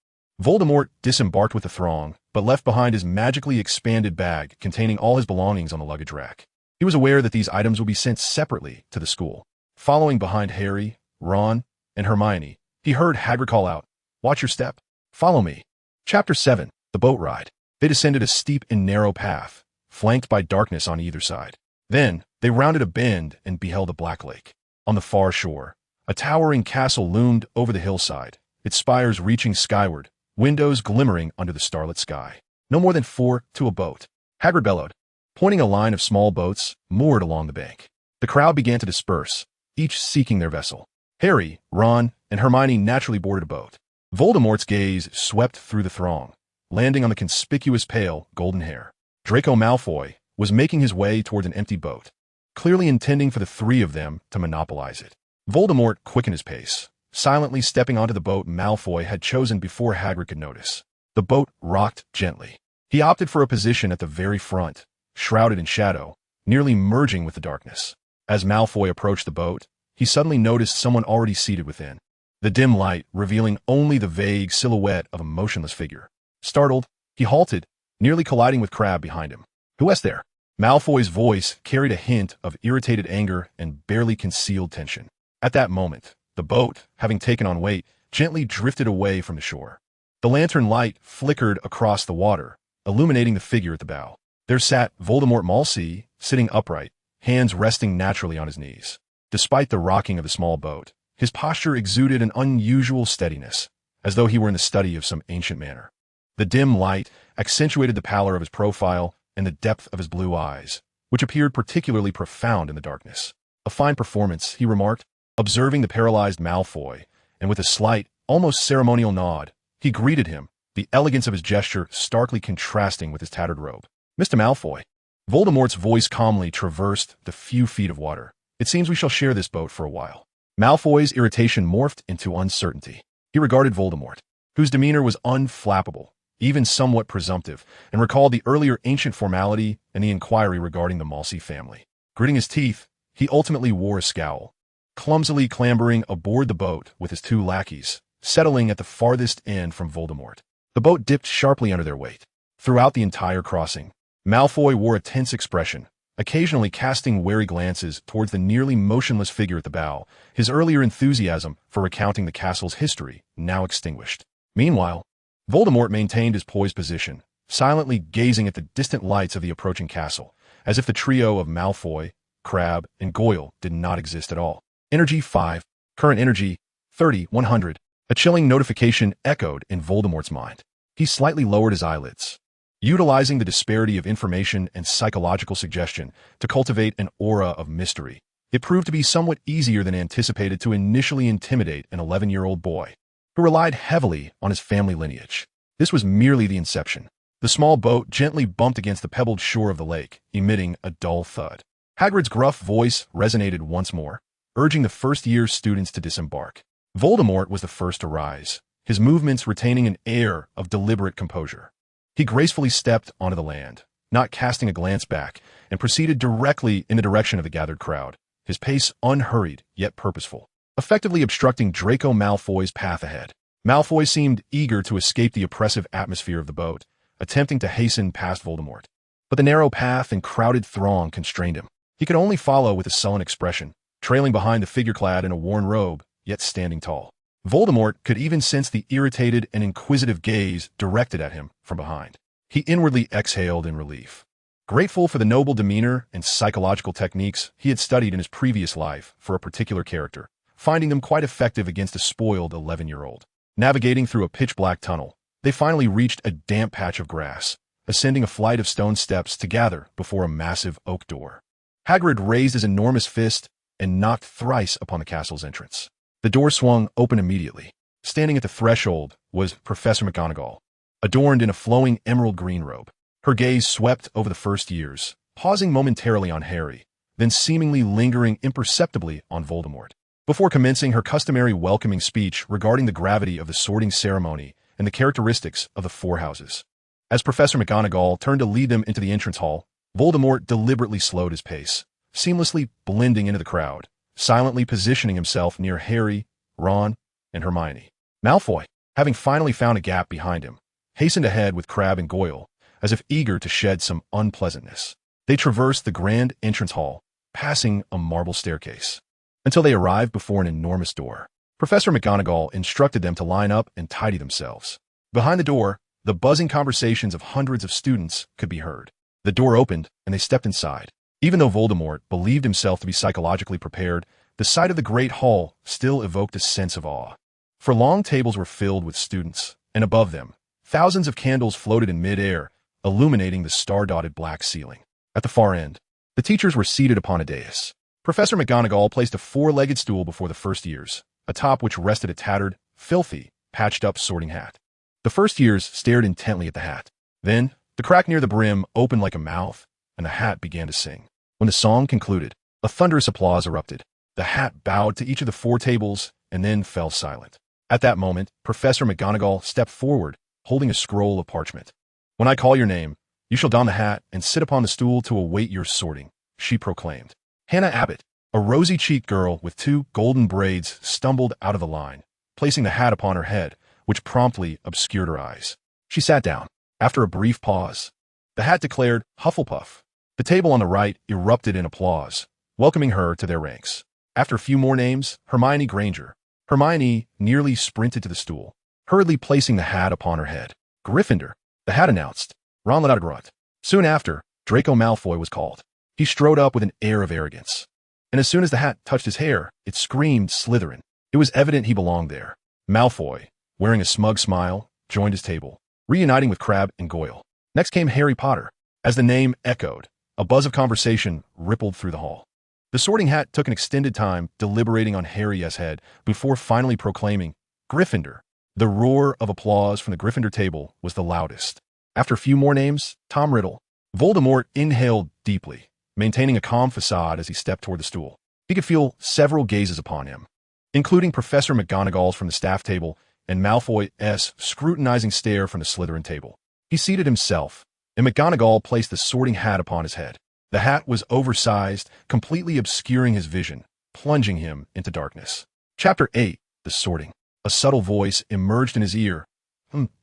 Voldemort disembarked with the throng, but left behind his magically expanded bag containing all his belongings on the luggage rack. He was aware that these items would be sent separately to the school. Following behind Harry, Ron, and Hermione, he heard Hagrid call out, "Watch your step. Follow me." Chapter 7, The Boat Ride. They descended a steep and narrow path, flanked by darkness on either side. Then, they rounded a bend and beheld a black lake. On the far shore, a towering castle loomed over the hillside, its spires reaching skyward, windows glimmering under the starlit sky. No more than 4 to a boat, Hagrid bellowed, pointing a line of small boats moored along the bank. The crowd began to disperse, each seeking their vessel. Harry, Ron, and Hermione naturally boarded a boat. Voldemort's gaze swept through the throng, landing on the conspicuous pale golden hair. Draco Malfoy, was making his way toward an empty boat, clearly intending for the three of them to monopolize it. Voldemort quickened his pace, silently stepping onto the boat Malfoy had chosen before Hagrid could notice. The boat rocked gently. He opted for a position at the very front, shrouded in shadow, nearly merging with the darkness. As Malfoy approached the boat, he suddenly noticed someone already seated within, the dim light revealing only the vague silhouette of a motionless figure. Startled, he halted, nearly colliding with Crabbe behind him. "Who is there?" Malfoy's voice carried a hint of irritated anger and barely concealed tension. At that moment, the boat, having taken on weight, gently drifted away from the shore. The lantern light flickered across the water, illuminating the figure at the bow. There sat Voldemort Msi, sitting upright, hands resting naturally on his knees. Despite the rocking of the small boat, his posture exuded an unusual steadiness, as though he were in the study of some ancient manner. The dim light accentuated the pallor of his profile and the depth of his blue eyes, which appeared particularly profound in the darkness. "A fine performance," he remarked, observing the paralyzed Malfoy, and with a slight, almost ceremonial nod, he greeted him, the elegance of his gesture starkly contrasting with his tattered robe. "Mr. Malfoy." Voldemort's voice calmly traversed the few feet of water. "It seems we shall share this boat for a while." Malfoy's irritation morphed into uncertainty. He regarded Voldemort, whose demeanor was unflappable, even somewhat presumptive, and recalled the earlier ancient formality and the inquiry regarding the Msi family. Gritting his teeth, he ultimately wore a scowl, clumsily clambering aboard the boat with his two lackeys, settling at the farthest end from Voldemort. The boat dipped sharply under their weight. Throughout the entire crossing, Malfoy wore a tense expression, occasionally casting wary glances towards the nearly motionless figure at the bow, his earlier enthusiasm for recounting the castle's history now extinguished. Meanwhile, Voldemort maintained his poised position, silently gazing at the distant lights of the approaching castle, as if the trio of Malfoy, Crabbe, and Goyle did not exist at all. Energy 5. Current energy 30,100. A chilling notification echoed in Voldemort's mind. He slightly lowered his eyelids, utilizing the disparity of information and psychological suggestion to cultivate an aura of mystery. It proved to be somewhat easier than anticipated to initially intimidate an 11-year-old boy, who relied heavily on his family lineage. This was merely the inception. The small boat gently bumped against the pebbled shore of the lake, emitting a dull thud. Hagrid's gruff voice resonated once more, urging the first-year students to disembark. Voldemort was the first to rise, his movements retaining an air of deliberate composure. He gracefully stepped onto the land, not casting a glance back, and proceeded directly in the direction of the gathered crowd, his pace unhurried yet purposeful, effectively obstructing Draco Malfoy's path ahead. Malfoy seemed eager to escape the oppressive atmosphere of the boat, attempting to hasten past Voldemort. But the narrow path and crowded throng constrained him. He could only follow with a sullen expression, trailing behind the figure clad in a worn robe, yet standing tall. Voldemort could even sense the irritated and inquisitive gaze directed at him from behind. He inwardly exhaled in relief, grateful for the noble demeanor and psychological techniques he had studied in his previous life for a particular character, finding them quite effective against a spoiled 11-year-old. Navigating through a pitch-black tunnel, they finally reached a damp patch of grass, ascending a flight of stone steps to gather before a massive oak door. Hagrid raised his enormous fist and knocked thrice upon the castle's entrance. The door swung open immediately. Standing at the threshold was Professor McGonagall, adorned in a flowing emerald green robe. Her gaze swept over the first years, pausing momentarily on Harry, then seemingly lingering imperceptibly on Voldemort, before commencing her customary welcoming speech regarding the gravity of the sorting ceremony and the characteristics of the four houses. As Professor McGonagall turned to lead them into the entrance hall, Voldemort deliberately slowed his pace, seamlessly blending into the crowd, silently positioning himself near Harry, Ron, and Hermione. Malfoy, having finally found a gap behind him, hastened ahead with Crabbe and Goyle, as if eager to shed some unpleasantness. They traversed the grand entrance hall, passing a marble staircase, until they arrived before an enormous door. Professor McGonagall instructed them to line up and tidy themselves. Behind the door, the buzzing conversations of hundreds of students could be heard. The door opened, and they stepped inside. Even though Voldemort believed himself to be psychologically prepared, the sight of the great hall still evoked a sense of awe. For long tables were filled with students, and above them, thousands of candles floated in mid-air, illuminating the star-dotted black ceiling. At the far end, the teachers were seated upon a dais. Professor McGonagall placed a four-legged stool before the first years, atop which rested a tattered, filthy, patched-up sorting hat. The first years stared intently at the hat. Then, the crack near the brim opened like a mouth, and the hat began to sing. When the song concluded, a thunderous applause erupted. The hat bowed to each of the 4 tables and then fell silent. At that moment, Professor McGonagall stepped forward, holding a scroll of parchment. "When I call your name, you shall don the hat and sit upon the stool to await your sorting," she proclaimed. Hannah Abbott, a rosy-cheeked girl with 2 golden braids, stumbled out of the line, placing the hat upon her head, which promptly obscured her eyes. She sat down. After a brief pause, the hat declared Hufflepuff. The table on the right erupted in applause, welcoming her to their ranks. After a few more names, Hermione Granger. Hermione nearly sprinted to the stool, hurriedly placing the hat upon her head. Gryffindor, the hat announced. Ron let out a grunt. Soon after, Draco Malfoy was called. He strode up with an air of arrogance. And as soon as the hat touched his hair, it screamed Slytherin. It was evident he belonged there. Malfoy, wearing a smug smile, joined his table, reuniting with Crabbe and Goyle. Next came Harry Potter. As the name echoed, a buzz of conversation rippled through the hall. The Sorting Hat took an extended time deliberating on Harry's head before finally proclaiming, Gryffindor. The roar of applause from the Gryffindor table was the loudest. After a few more names, Tom Riddle. Voldemort inhaled deeply, maintaining a calm facade as he stepped toward the stool. He could feel several gazes upon him, including Professor McGonagall's from the staff table and Malfoy's scrutinizing stare from the Slytherin table. He seated himself, and McGonagall placed the Sorting Hat upon his head. The hat was oversized, completely obscuring his vision, plunging him into darkness. Chapter 8, The Sorting. A subtle voice emerged in his ear.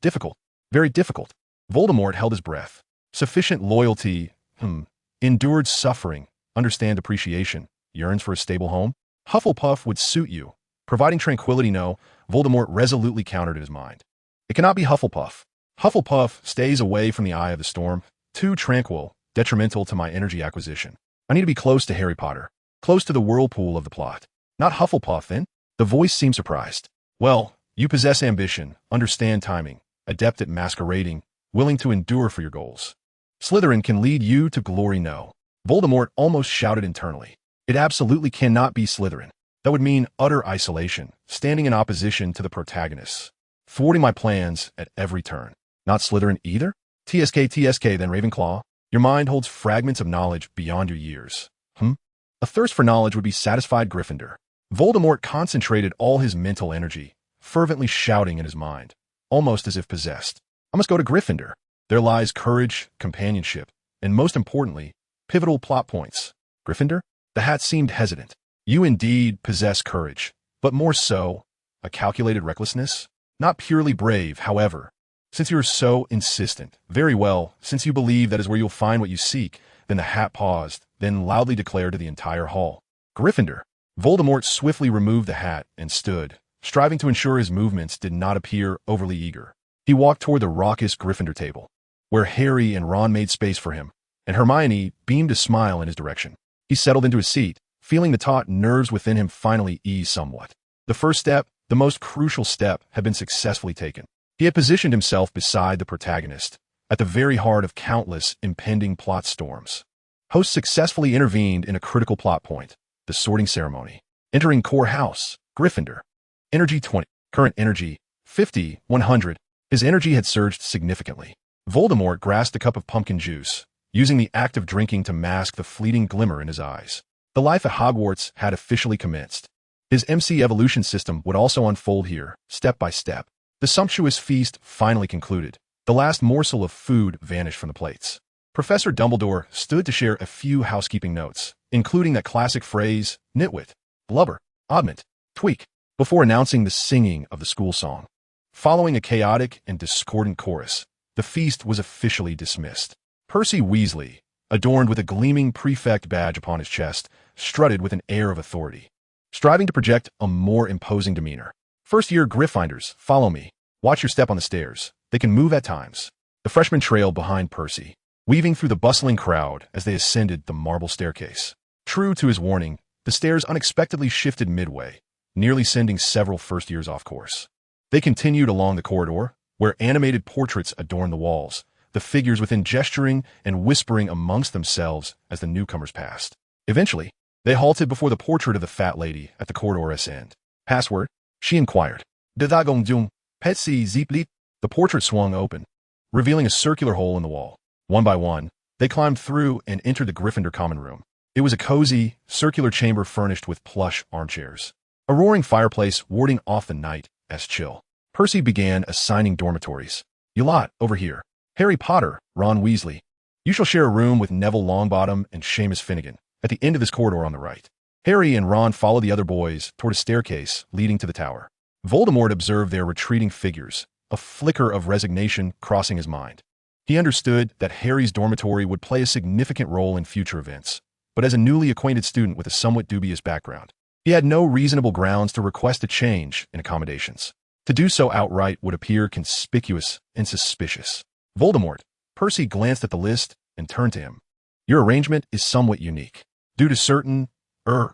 Difficult. Very difficult. Voldemort held his breath. Sufficient loyalty, endured suffering, understand appreciation, yearns for a stable home. Hufflepuff would suit you. Providing tranquility, no, Voldemort resolutely countered in his mind. It cannot be Hufflepuff. Hufflepuff stays away from the eye of the storm, too tranquil, detrimental to my energy acquisition. I need to be close to Harry Potter, close to the whirlpool of the plot. Not Hufflepuff, then? The voice seemed surprised. Well, you possess ambition, understand timing, adept at masquerading, willing to endure for your goals. Slytherin can lead you to glory, no. Voldemort almost shouted internally. It absolutely cannot be Slytherin. That would mean utter isolation, standing in opposition to the protagonists, thwarting my plans at every turn. Not Slytherin either? TSK, then Ravenclaw. Your mind holds fragments of knowledge beyond your years. A thirst for knowledge would be satisfied Gryffindor. Voldemort concentrated all his mental energy, fervently shouting in his mind, almost as if possessed. I must go to Gryffindor. There lies courage, companionship, and most importantly, pivotal plot points. Gryffindor? The hat seemed hesitant. You indeed possess courage, but more so, a calculated recklessness? Not purely brave, however. Since you are so insistent, very well, since you believe that is where you'll find what you seek, then the hat paused, then loudly declared to the entire hall. Gryffindor. Voldemort swiftly removed the hat and stood, striving to ensure his movements did not appear overly eager. He walked toward the raucous Gryffindor table, where Harry and Ron made space for him, and Hermione beamed a smile in his direction. He settled into his seat, feeling the taut nerves within him finally ease somewhat. The first step, the most crucial step, had been successfully taken. He had positioned himself beside the protagonist, at the very heart of countless impending plot storms. Host successfully intervened in a critical plot point, the sorting ceremony. Entering core house, Gryffindor. Energy 20. Current energy, 50, 100. His energy had surged significantly. Voldemort grasped a cup of pumpkin juice, using the act of drinking to mask the fleeting glimmer in his eyes. The life at Hogwarts had officially commenced. His MC evolution system would also unfold here, step by step. The sumptuous feast finally concluded. The last morsel of food vanished from the plates. Professor Dumbledore stood to share a few housekeeping notes, including that classic phrase, nitwit, blubber, oddment, tweak, before announcing the singing of the school song. Following a chaotic and discordant chorus, the feast was officially dismissed. Percy Weasley, adorned with a gleaming prefect badge upon his chest, strutted with an air of authority, striving to project a more imposing demeanor. First-year Gryffindors, follow me. Watch your step on the stairs. They can move at times. The freshmen trailed behind Percy, weaving through the bustling crowd as they ascended the marble staircase. True to his warning, the stairs unexpectedly shifted midway, nearly sending several first-years off course. They continued along the corridor, where animated portraits adorned the walls, the figures within gesturing and whispering amongst themselves as the newcomers passed. Eventually, they halted before the portrait of the fat lady at the corridor's end. Password? She inquired. Dadagongjung, Petsy Zeepli. The portrait swung open, revealing a circular hole in the wall. One by one, They climbed through and entered the Gryffindor common room. It was a cozy, circular chamber furnished with plush armchairs. A roaring fireplace warding off the night's chill. Percy began assigning dormitories. "You lot, over here. Harry Potter, Ron Weasley. You shall share a room with Neville Longbottom and Seamus Finnegan, at the end of this corridor on the right." Harry and Ron followed the other boys toward a staircase leading to the tower. Voldemort observed their retreating figures, a flicker of resignation crossing his mind. He understood that Harry's dormitory would play a significant role in future events, but as a newly acquainted student with a somewhat dubious background, he had no reasonable grounds to request a change in accommodations. To do so outright would appear conspicuous and suspicious. "Voldemort," Percy glanced at the list and turned to him. "Your arrangement is somewhat unique. Due to certain,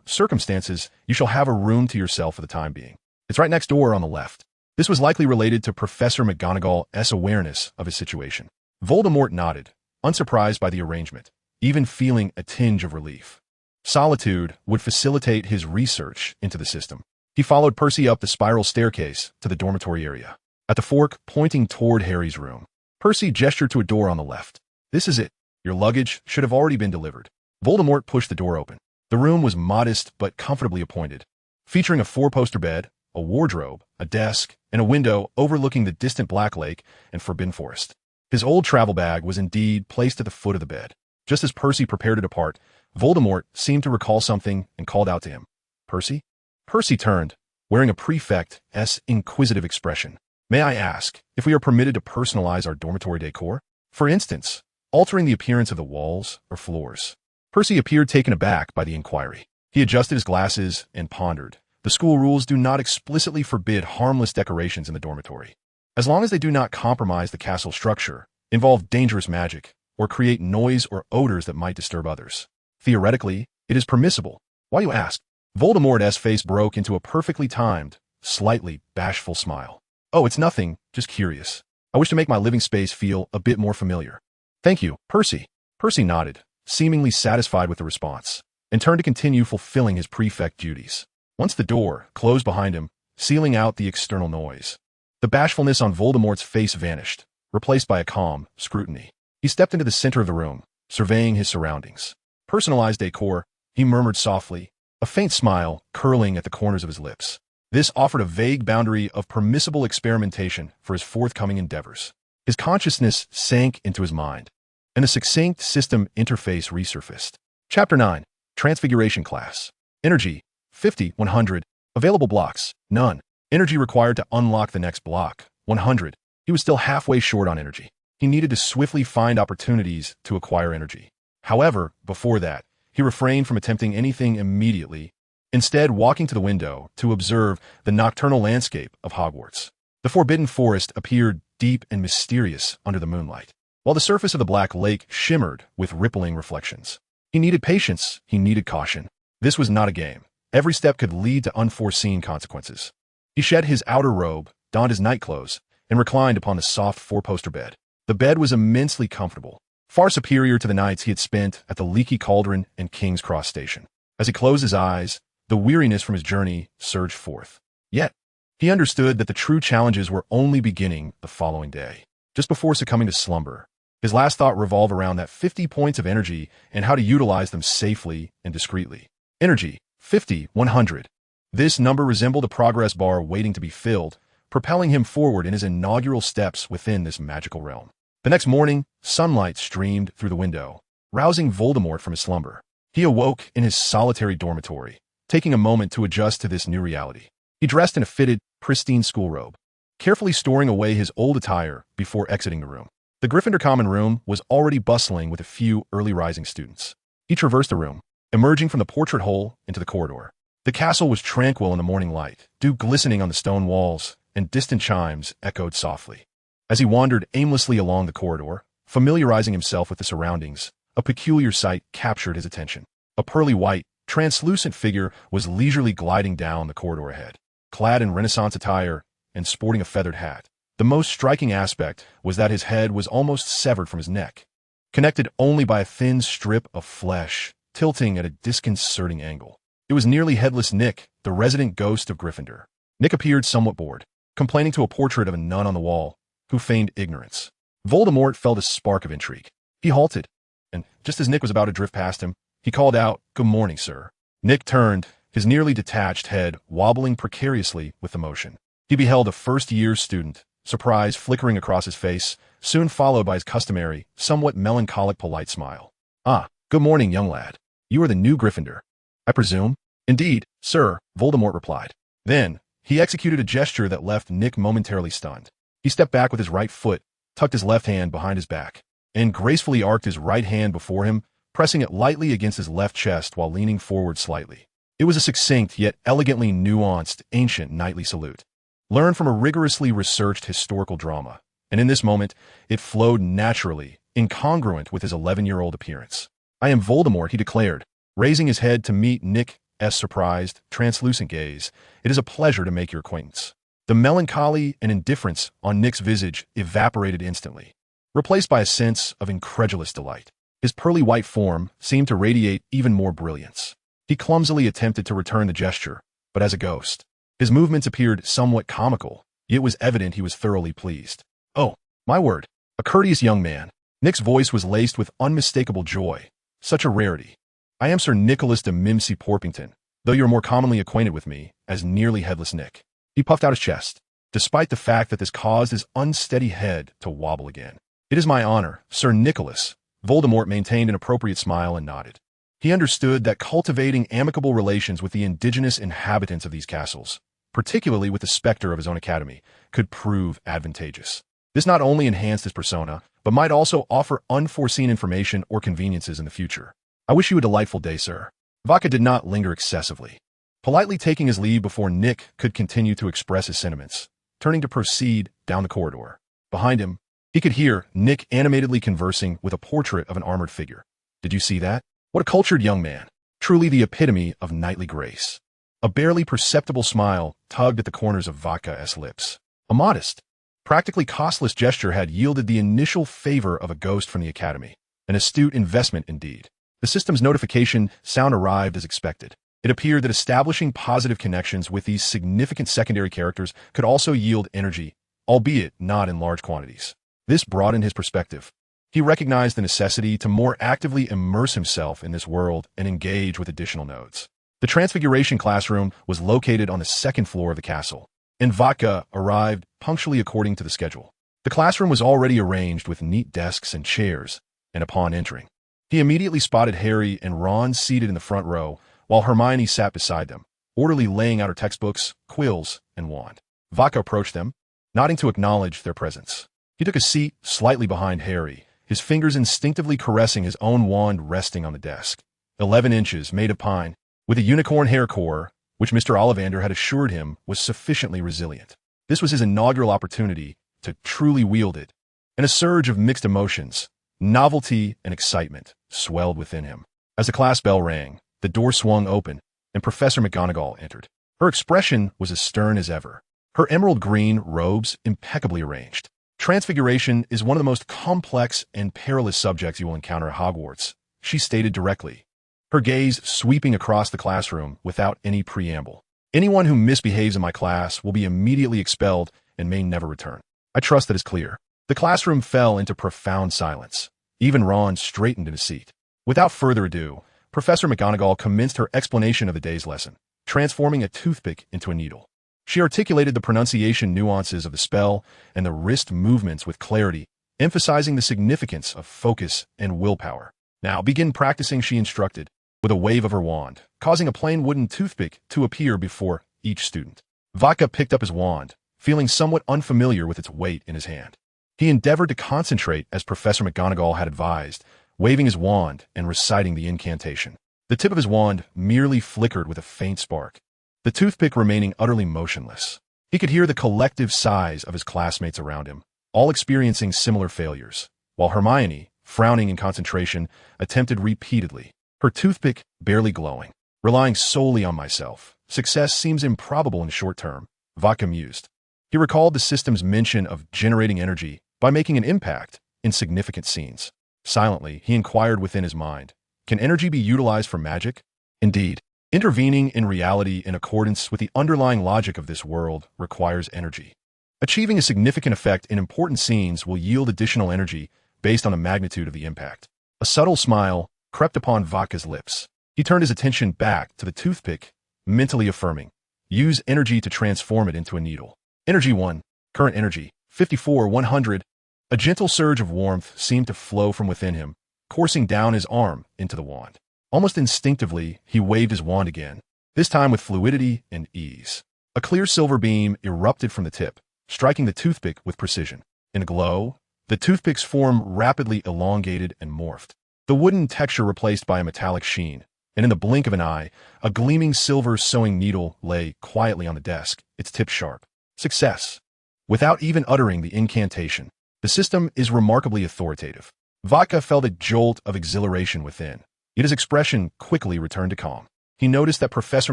circumstances, you shall have a room to yourself for the time being. It's right next door on the left." This was likely related to Professor McGonagall's awareness of his situation. Voldemort nodded, unsurprised by the arrangement, even feeling a tinge of relief. Solitude would facilitate his research into the system. He followed Percy up the spiral staircase to the dormitory area. At the fork pointing toward Harry's room, Percy gestured to a door on the left. "This is it. Your luggage should have already been delivered." Voldemort pushed the door open. The room was modest but comfortably appointed, featuring a four-poster bed, a wardrobe, a desk, and a window overlooking the distant Black Lake and Forbidden Forest. His old travel bag was indeed placed at the foot of the bed. Just as Percy prepared to depart, Voldemort seemed to recall something and called out to him. "Percy?" Percy turned, wearing a prefect's inquisitive expression. "May I ask if we are permitted to personalize our dormitory decor? For instance, altering the appearance of the walls or floors?" Percy appeared taken aback by the inquiry. He adjusted his glasses and pondered. The school rules do not explicitly forbid harmless decorations in the dormitory, as long as they do not compromise the castle structure, involve dangerous magic, or create noise or odors that might disturb others. Theoretically, it is permissible. Why, you ask? Voldemort's face broke into a perfectly timed, slightly bashful smile. "Oh, it's nothing, just curious. I wish to make my living space feel a bit more familiar." "Thank you, Percy." Percy nodded, seemingly satisfied with the response, and turned to continue fulfilling his prefect duties. Once the door closed behind him, sealing out the external noise, the bashfulness on Voldemort's face vanished, replaced by a calm scrutiny. He stepped into the center of the room, surveying his surroundings. "Personalized decor," he murmured softly, a faint smile curling at the corners of his lips. This offered a vague boundary of permissible experimentation for his forthcoming endeavors. His consciousness sank into his mind, and a succinct system interface resurfaced. Chapter 9. Transfiguration Class. Energy, 50, 100. Available blocks, none. Energy required to unlock the next block, 100. He was still halfway short on energy. He needed to swiftly find opportunities to acquire energy. However, before that, he refrained from attempting anything immediately, instead walking to the window to observe the nocturnal landscape of Hogwarts. The Forbidden Forest appeared deep and mysterious under the moonlight, while the surface of the Black Lake shimmered with rippling reflections. He needed patience, he needed caution. This was not a game. Every step could lead to unforeseen consequences. He shed his outer robe, donned his nightclothes, and reclined upon the soft four-poster bed. The bed was immensely comfortable, far superior to the nights he had spent at the Leaky Cauldron and King's Cross Station. As he closed his eyes, the weariness from his journey surged forth. Yet, he understood that the true challenges were only beginning the following day. Just before succumbing to slumber, his last thought revolved around that 50 points of energy and how to utilize them safely and discreetly. Energy, 50, 100. This number resembled a progress bar waiting to be filled, propelling him forward in his inaugural steps within this magical realm. The next morning, sunlight streamed through the window, rousing Voldemort from his slumber. He awoke in his solitary dormitory, taking a moment to adjust to this new reality. He dressed in a fitted, pristine school robe, carefully storing away his old attire before exiting the room. The Gryffindor common room was already bustling with a few early-rising students. He traversed the room, emerging from the portrait hole into the corridor. The castle was tranquil in the morning light, dew glistening on the stone walls, and distant chimes echoed softly. As he wandered aimlessly along the corridor, familiarizing himself with the surroundings, a peculiar sight captured his attention. A pearly white, translucent figure was leisurely gliding down the corridor ahead, clad in Renaissance attire and sporting a feathered hat. The most striking aspect was that his head was almost severed from his neck, connected only by a thin strip of flesh, tilting at a disconcerting angle. It was nearly headless Nick, the resident ghost of Gryffindor. Nick appeared somewhat bored, complaining to a portrait of a nun on the wall, who feigned ignorance. Voldemort felt a spark of intrigue. He halted, and just as Nick was about to drift past him, he called out, "Good morning, sir." Nick turned, his nearly detached head wobbling precariously with the motion. He beheld a first-year student, surprise flickering across his face, soon followed by his customary, somewhat melancholic polite smile. "Ah, good morning, young lad. You are the new Gryffindor, I presume?" "Indeed, sir," Voldemort replied. Then, he executed a gesture that left Nick momentarily stunned. He stepped back with his right foot, tucked his left hand behind his back, and gracefully arced his right hand before him, pressing it lightly against his left chest while leaning forward slightly. It was a succinct yet elegantly nuanced, ancient knightly salute, learned from a rigorously researched historical drama, and in this moment, it flowed naturally, incongruent with his 11-year-old appearance. "I am Voldemort," he declared, raising his head to meet Nick's surprised, translucent gaze. "It is a pleasure to make your acquaintance." The melancholy and indifference on Nick's visage evaporated instantly, replaced by a sense of incredulous delight. His pearly white form seemed to radiate even more brilliance. He clumsily attempted to return the gesture, but as a ghost. His movements appeared somewhat comical, yet it was evident he was thoroughly pleased. "Oh, my word, a courteous young man." Nick's voice was laced with unmistakable joy. "Such a rarity. I am Sir Nicholas de Mimsy Porpington, though you're more commonly acquainted with me as Nearly Headless Nick." He puffed out his chest, despite the fact that this caused his unsteady head to wobble again. "It is my honor, Sir Nicholas." Voldemort maintained an appropriate smile and nodded. He understood that cultivating amicable relations with the indigenous inhabitants of these castles, particularly with the specter of his own academy, could prove advantageous. This not only enhanced his persona, but might also offer unforeseen information or conveniences in the future. "I wish you a delightful day, sir." Vodka did not linger excessively, politely taking his leave before Nick could continue to express his sentiments, turning to proceed down the corridor. Behind him, he could hear Nick animatedly conversing with a portrait of an armored figure. "Did you see that? What a cultured young man. Truly the epitome of knightly grace." A barely perceptible smile tugged at the corners of Vodka's lips. A modest, practically costless gesture had yielded the initial favor of a ghost from the academy. An astute investment indeed. The system's notification sound arrived as expected. It appeared that establishing positive connections with these significant secondary characters could also yield energy, albeit not in large quantities. This broadened his perspective. He recognized the necessity to more actively immerse himself in this world and engage with additional nodes. The Transfiguration classroom was located on the second floor of the castle, and Vodka arrived punctually according to the schedule. The classroom was already arranged with neat desks and chairs, and upon entering, he immediately spotted Harry and Ron seated in the front row, while Hermione sat beside them, orderly laying out her textbooks, quills, and wand. Vodka approached them, nodding to acknowledge their presence. He took a seat slightly behind Harry, his fingers instinctively caressing his own wand resting on the desk. 11 inches, made of pine, with a unicorn hair core, which Mr. Ollivander had assured him was sufficiently resilient. This was his inaugural opportunity to truly wield it, and a surge of mixed emotions, novelty and excitement, swelled within him. As the class bell rang, the door swung open, and Professor McGonagall entered. Her expression was as stern as ever, her emerald green robes impeccably arranged. Transfiguration is one of the most complex and perilous subjects you will encounter at Hogwarts, she stated directly, her gaze sweeping across the classroom without any preamble. "Anyone who misbehaves in my class will be immediately expelled and may never return. I trust that is clear." The classroom fell into profound silence. Even Ron straightened in his seat. Without further ado, Professor McGonagall commenced her explanation of the day's lesson, transforming a toothpick into a needle. She articulated the pronunciation nuances of the spell and the wrist movements with clarity, emphasizing the significance of focus and willpower. "Now begin practicing," she instructed, with a wave of her wand, causing a plain wooden toothpick to appear before each student. Vodka picked up his wand, feeling somewhat unfamiliar with its weight in his hand. He endeavored to concentrate as Professor McGonagall had advised, waving his wand and reciting the incantation. The tip of his wand merely flickered with a faint spark, the toothpick remaining utterly motionless. He could hear the collective sighs of his classmates around him, all experiencing similar failures, while Hermione, frowning in concentration, attempted repeatedly, her toothpick barely glowing. "Relying solely on myself, success seems improbable in the short term," Vodka mused. He recalled the system's mention of generating energy by making an impact in significant scenes. Silently, he inquired within his mind, can energy be utilized for magic? Indeed, intervening in reality in accordance with the underlying logic of this world requires energy. Achieving a significant effect in important scenes will yield additional energy based on the magnitude of the impact. A subtle smile crept upon Vodka's lips. He turned his attention back to the toothpick, mentally affirming, use energy to transform it into a needle. Energy 1, current energy, 54-100. A gentle surge of warmth seemed to flow from within him, coursing down his arm into the wand. Almost instinctively, he waved his wand again, this time with fluidity and ease. A clear silver beam erupted from the tip, striking the toothpick with precision. In a glow, the toothpick's form rapidly elongated and morphed, the wooden texture replaced by a metallic sheen, and in the blink of an eye, a gleaming silver sewing needle lay quietly on the desk, its tip sharp. Success. Without even uttering the incantation, the system is remarkably authoritative. Vodka felt a jolt of exhilaration within, yet his expression quickly returned to calm. He noticed that Professor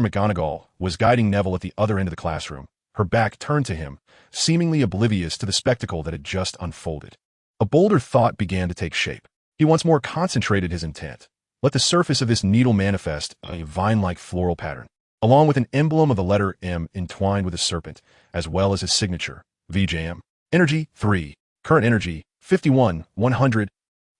McGonagall was guiding Neville at the other end of the classroom, her back turned to him, seemingly oblivious to the spectacle that had just unfolded. A bolder thought began to take shape. He once more concentrated his intent. Let the surface of this needle manifest a vine-like floral pattern, along with an emblem of the letter M entwined with a serpent, as well as his signature, VJM. Energy 3. Current energy 51-100.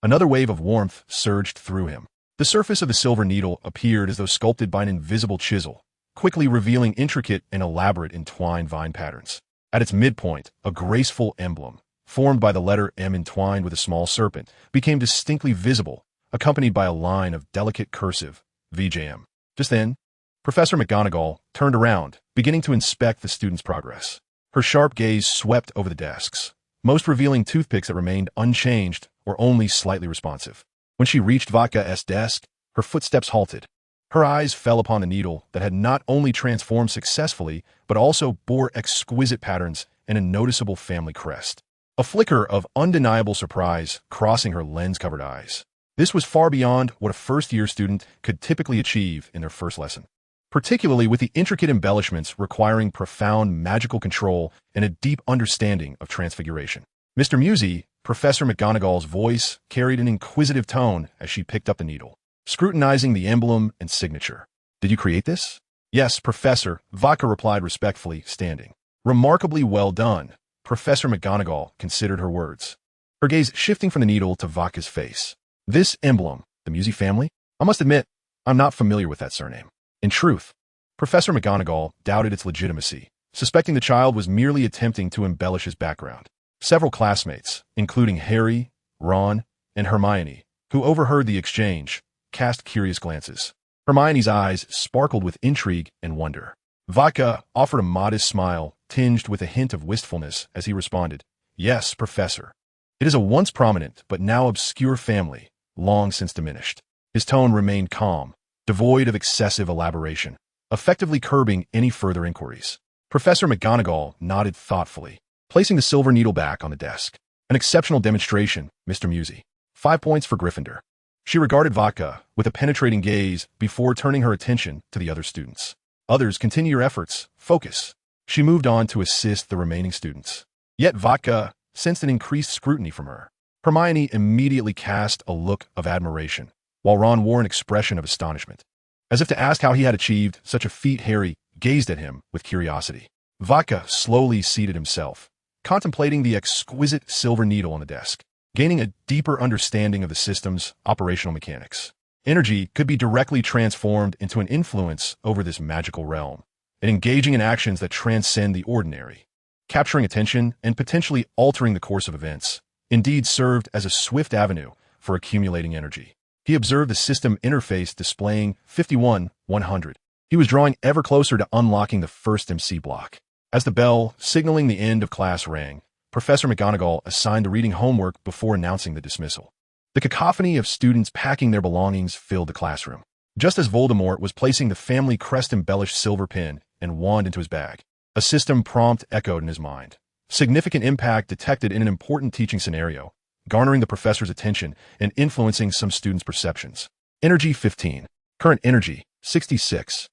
Another wave of warmth surged through him. The surface of the silver needle appeared as though sculpted by an invisible chisel, quickly revealing intricate and elaborate entwined vine patterns. At its midpoint, a graceful emblem, formed by the letter M entwined with a small serpent, became distinctly visible, accompanied by a line of delicate cursive, VJM. Just then, Professor McGonagall turned around, beginning to inspect the students' progress. Her sharp gaze swept over the desks, most revealing toothpicks that remained unchanged or only slightly responsive. When she reached Vodka's desk, her footsteps halted. Her eyes fell upon the needle that had not only transformed successfully, but also bore exquisite patterns and a noticeable family crest. A flicker of undeniable surprise crossing her lens-covered eyes. This was far beyond what a first-year student could typically achieve in their first lesson, particularly with the intricate embellishments requiring profound magical control and a deep understanding of transfiguration. Mr. Msi, Professor McGonagall's voice carried an inquisitive tone as she picked up the needle, scrutinizing the emblem and signature. Did you create this? Yes, Professor, Vodka replied respectfully, standing. Remarkably well done, Professor McGonagall considered her words, her gaze shifting from the needle to Vodka's face. This emblem, the Msi family? I must admit, I'm not familiar with that surname. In truth, Professor McGonagall doubted its legitimacy, suspecting the child was merely attempting to embellish his background. Several classmates, including Harry, Ron, and Hermione, who overheard the exchange, cast curious glances. Hermione's eyes sparkled with intrigue and wonder. Vodka offered a modest smile, tinged with a hint of wistfulness as he responded, Yes, Professor. It is a once prominent but now obscure family, long since diminished. His tone remained calm, devoid of excessive elaboration, effectively curbing any further inquiries. Professor McGonagall nodded thoughtfully, placing the silver needle back on the desk. An exceptional demonstration, Mr. Msi. 5 points for Gryffindor. She regarded Vodka with a penetrating gaze before turning her attention to the other students. Others, continue your efforts. Focus. She moved on to assist the remaining students. Yet Vodka sensed an increased scrutiny from her. Hermione immediately cast a look of admiration, while Ron wore an expression of astonishment. As if to ask how he had achieved such a feat, Harry gazed at him with curiosity. Vodka slowly seated himself, contemplating the exquisite silver needle on the desk, gaining a deeper understanding of the system's operational mechanics. Energy could be directly transformed into an influence over this magical realm, and engaging in actions that transcend the ordinary, capturing attention and potentially altering the course of events, indeed served as a swift avenue for accumulating energy. He observed the system interface displaying 51-100. He was drawing ever closer to unlocking the first MC block. As the bell, signaling the end of class, rang, Professor McGonagall assigned the reading homework before announcing the dismissal. The cacophony of students packing their belongings filled the classroom. Just as Voldemort was placing the family crest-embellished silver pin and wand into his bag, a system prompt echoed in his mind. Significant impact detected in an important teaching scenario, garnering the professor's attention and influencing some students' perceptions. Energy 15. Current energy 66-100.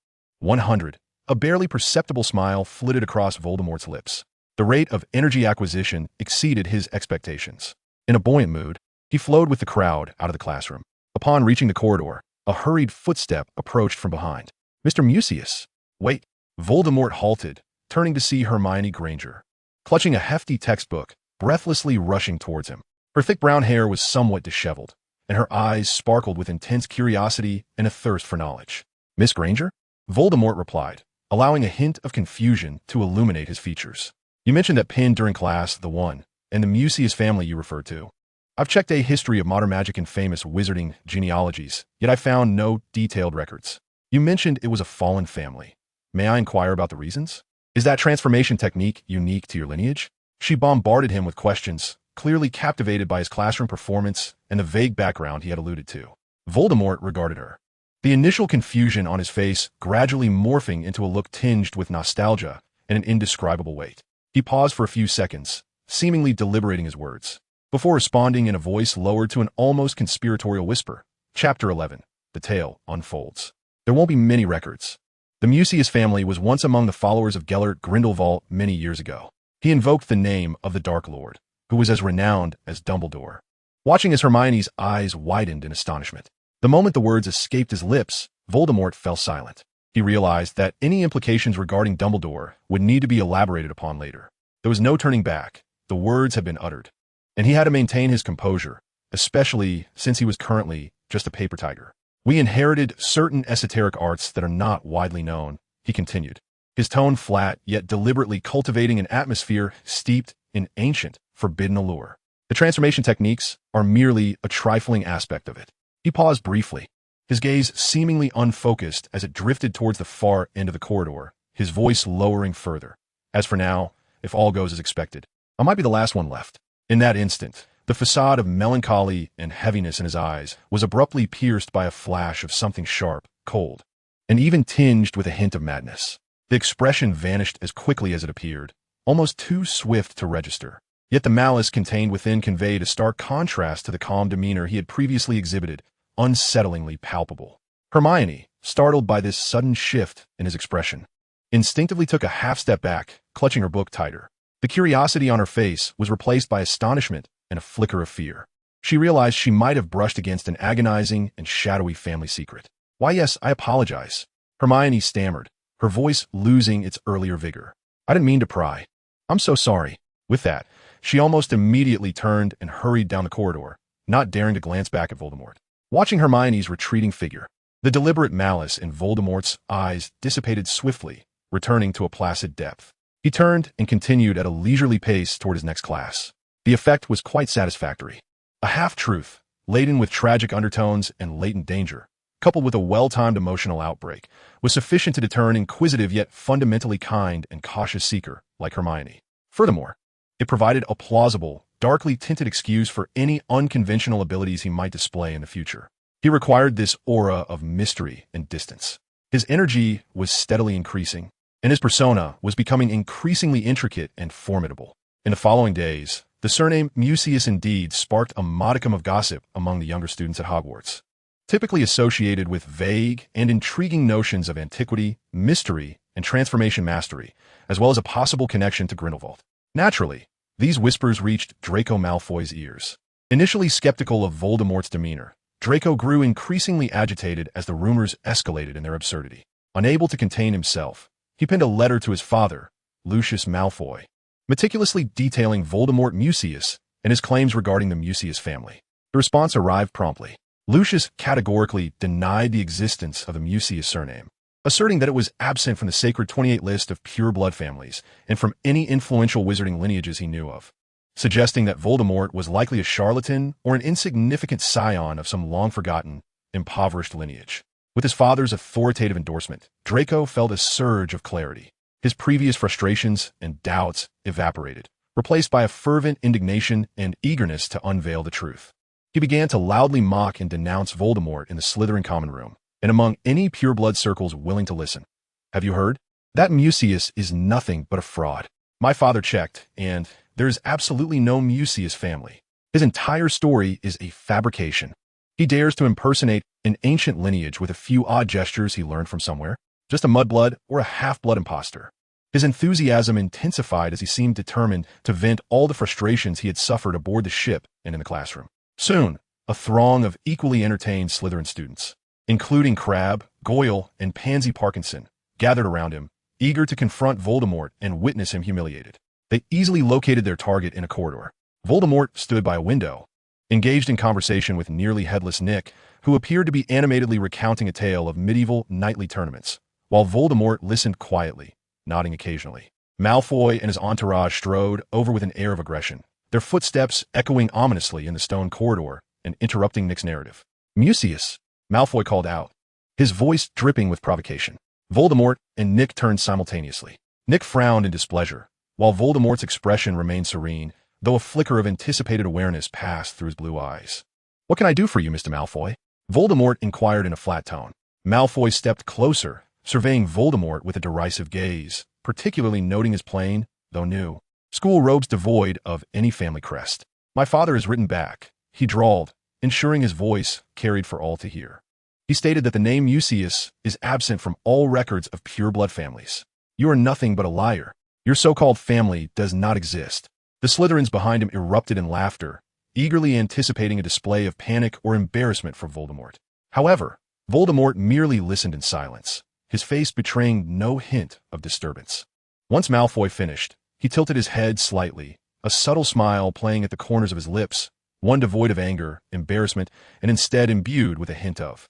A barely perceptible smile flitted across Voldemort's lips. The rate of energy acquisition exceeded his expectations. In a buoyant mood, he flowed with the crowd out of the classroom. Upon reaching the corridor, a hurried footstep approached from behind. Mr. Mucius. Wait. Voldemort halted, turning to see Hermione Granger, clutching a hefty textbook, breathlessly rushing towards him. Her thick brown hair was somewhat disheveled, and her eyes sparkled with intense curiosity and a thirst for knowledge. "Miss Granger?" Voldemort replied, allowing a hint of confusion to illuminate his features. "You mentioned that pin during class, the one, and the Mucius family you referred to. I've checked a history of modern magic and famous wizarding genealogies, yet I found no detailed records. You mentioned it was a fallen family. May I inquire about the reasons? Is that transformation technique unique to your lineage?" She bombarded him with questions, clearly captivated by his classroom performance and the vague background he had alluded to. Voldemort regarded her, the initial confusion on his face gradually morphing into a look tinged with nostalgia and an indescribable weight. He paused for a few seconds, seemingly deliberating his words, before responding in a voice lowered to an almost conspiratorial whisper. Chapter 11. The Tale Unfolds. There won't be many records. The Mucius family was once among the followers of Gellert Grindelwald many years ago. He invoked the name of the Dark Lord, who was as renowned as Dumbledore. Watching as Hermione's eyes widened in astonishment, the moment the words escaped his lips, Voldemort fell silent. He realized that any implications regarding Dumbledore would need to be elaborated upon later. There was no turning back. The words had been uttered, and he had to maintain his composure, especially since he was currently just a paper tiger. "We inherited certain esoteric arts that are not widely known," he continued, his tone flat yet deliberately cultivating an atmosphere steeped in ancient, forbidden allure. "The transformation techniques are merely a trifling aspect of it." He paused briefly, his gaze seemingly unfocused as it drifted towards the far end of the corridor, his voice lowering further. "As for now, if all goes as expected, I might be the last one left." In that instant, the facade of melancholy and heaviness in his eyes was abruptly pierced by a flash of something sharp, cold, and even tinged with a hint of madness. The expression vanished as quickly as it appeared, almost too swift to register. Yet the malice contained within conveyed a stark contrast to the calm demeanor he had previously exhibited, unsettlingly palpable. Hermione, startled by this sudden shift in his expression, instinctively took a half-step back, clutching her book tighter. The curiosity on her face was replaced by astonishment and a flicker of fear. She realized she might have brushed against an agonizing and shadowy family secret. "Why, yes, I apologize," Hermione stammered, her voice losing its earlier vigor. "I didn't mean to pry. I'm so sorry." With that, she almost immediately turned and hurried down the corridor, not daring to glance back at Voldemort. Watching Hermione's retreating figure, the deliberate malice in Voldemort's eyes dissipated swiftly, returning to a placid depth. He turned and continued at a leisurely pace toward his next class. The effect was quite satisfactory. A half-truth, laden with tragic undertones and latent danger, coupled with a well-timed emotional outbreak, was sufficient to deter an inquisitive yet fundamentally kind and cautious seeker like Hermione. Furthermore, it provided a plausible, darkly tinted excuse for any unconventional abilities he might display in the future. He required this aura of mystery and distance. His energy was steadily increasing, and his persona was becoming increasingly intricate and formidable. In the following days, the surname Mucius indeed sparked a modicum of gossip among the younger students at Hogwarts, typically associated with vague and intriguing notions of antiquity, mystery, and transformation mastery, as well as a possible connection to Grindelwald. Naturally, these whispers reached Draco Malfoy's ears. Initially skeptical of Voldemort's demeanor, Draco grew increasingly agitated as the rumors escalated in their absurdity. Unable to contain himself, he penned a letter to his father, Lucius Malfoy, meticulously detailing Voldemort Mucius and his claims regarding the Mucius family. The response arrived promptly. Lucius categorically denied the existence of the Mucius surname, asserting that it was absent from the sacred 28 list of pure-blood families and from any influential wizarding lineages he knew of, suggesting that Voldemort was likely a charlatan or an insignificant scion of some long-forgotten, impoverished lineage. With his father's authoritative endorsement, Draco felt a surge of clarity. His previous frustrations and doubts evaporated, replaced by a fervent indignation and eagerness to unveil the truth. He began to loudly mock and denounce Voldemort in the Slytherin common room, and among any pure-blood circles willing to listen. "Have you heard? That Mucius is nothing but a fraud. My father checked, and there is absolutely no Mucius family. His entire story is a fabrication. He dares to impersonate an ancient lineage with a few odd gestures he learned from somewhere, just a mudblood or a half-blood imposter." His enthusiasm intensified as he seemed determined to vent all the frustrations he had suffered aboard the ship and in the classroom. Soon, a throng of equally entertained Slytherin students, including Crabbe, Goyle, and Pansy Parkinson, gathered around him, eager to confront Voldemort and witness him humiliated. They easily located their target in a corridor. Voldemort stood by a window, engaged in conversation with nearly headless Nick, who appeared to be animatedly recounting a tale of medieval knightly tournaments, while Voldemort listened quietly, nodding occasionally. Malfoy and his entourage strode over with an air of aggression, their footsteps echoing ominously in the stone corridor and interrupting Nick's narrative. "Mucius," Malfoy called out, his voice dripping with provocation. Voldemort and Nick turned simultaneously. Nick frowned in displeasure, while Voldemort's expression remained serene, though a flicker of anticipated awareness passed through his blue eyes. "What can I do for you, Mr. Malfoy?" Voldemort inquired in a flat tone. Malfoy stepped closer, surveying Voldemort with a derisive gaze, particularly noting his plain, though new, school robes devoid of any family crest. "My father has written back," he drawled, ensuring his voice carried for all to hear. He stated that the name Mucius is absent from all records of pure-blood families. "You are nothing but a liar. Your so-called family does not exist." The Slytherins behind him erupted in laughter, eagerly anticipating a display of panic or embarrassment from Voldemort. However, Voldemort merely listened in silence, his face betraying no hint of disturbance. Once Malfoy finished, he tilted his head slightly, a subtle smile playing at the corners of his lips, one devoid of anger, embarrassment, and instead imbued with a hint of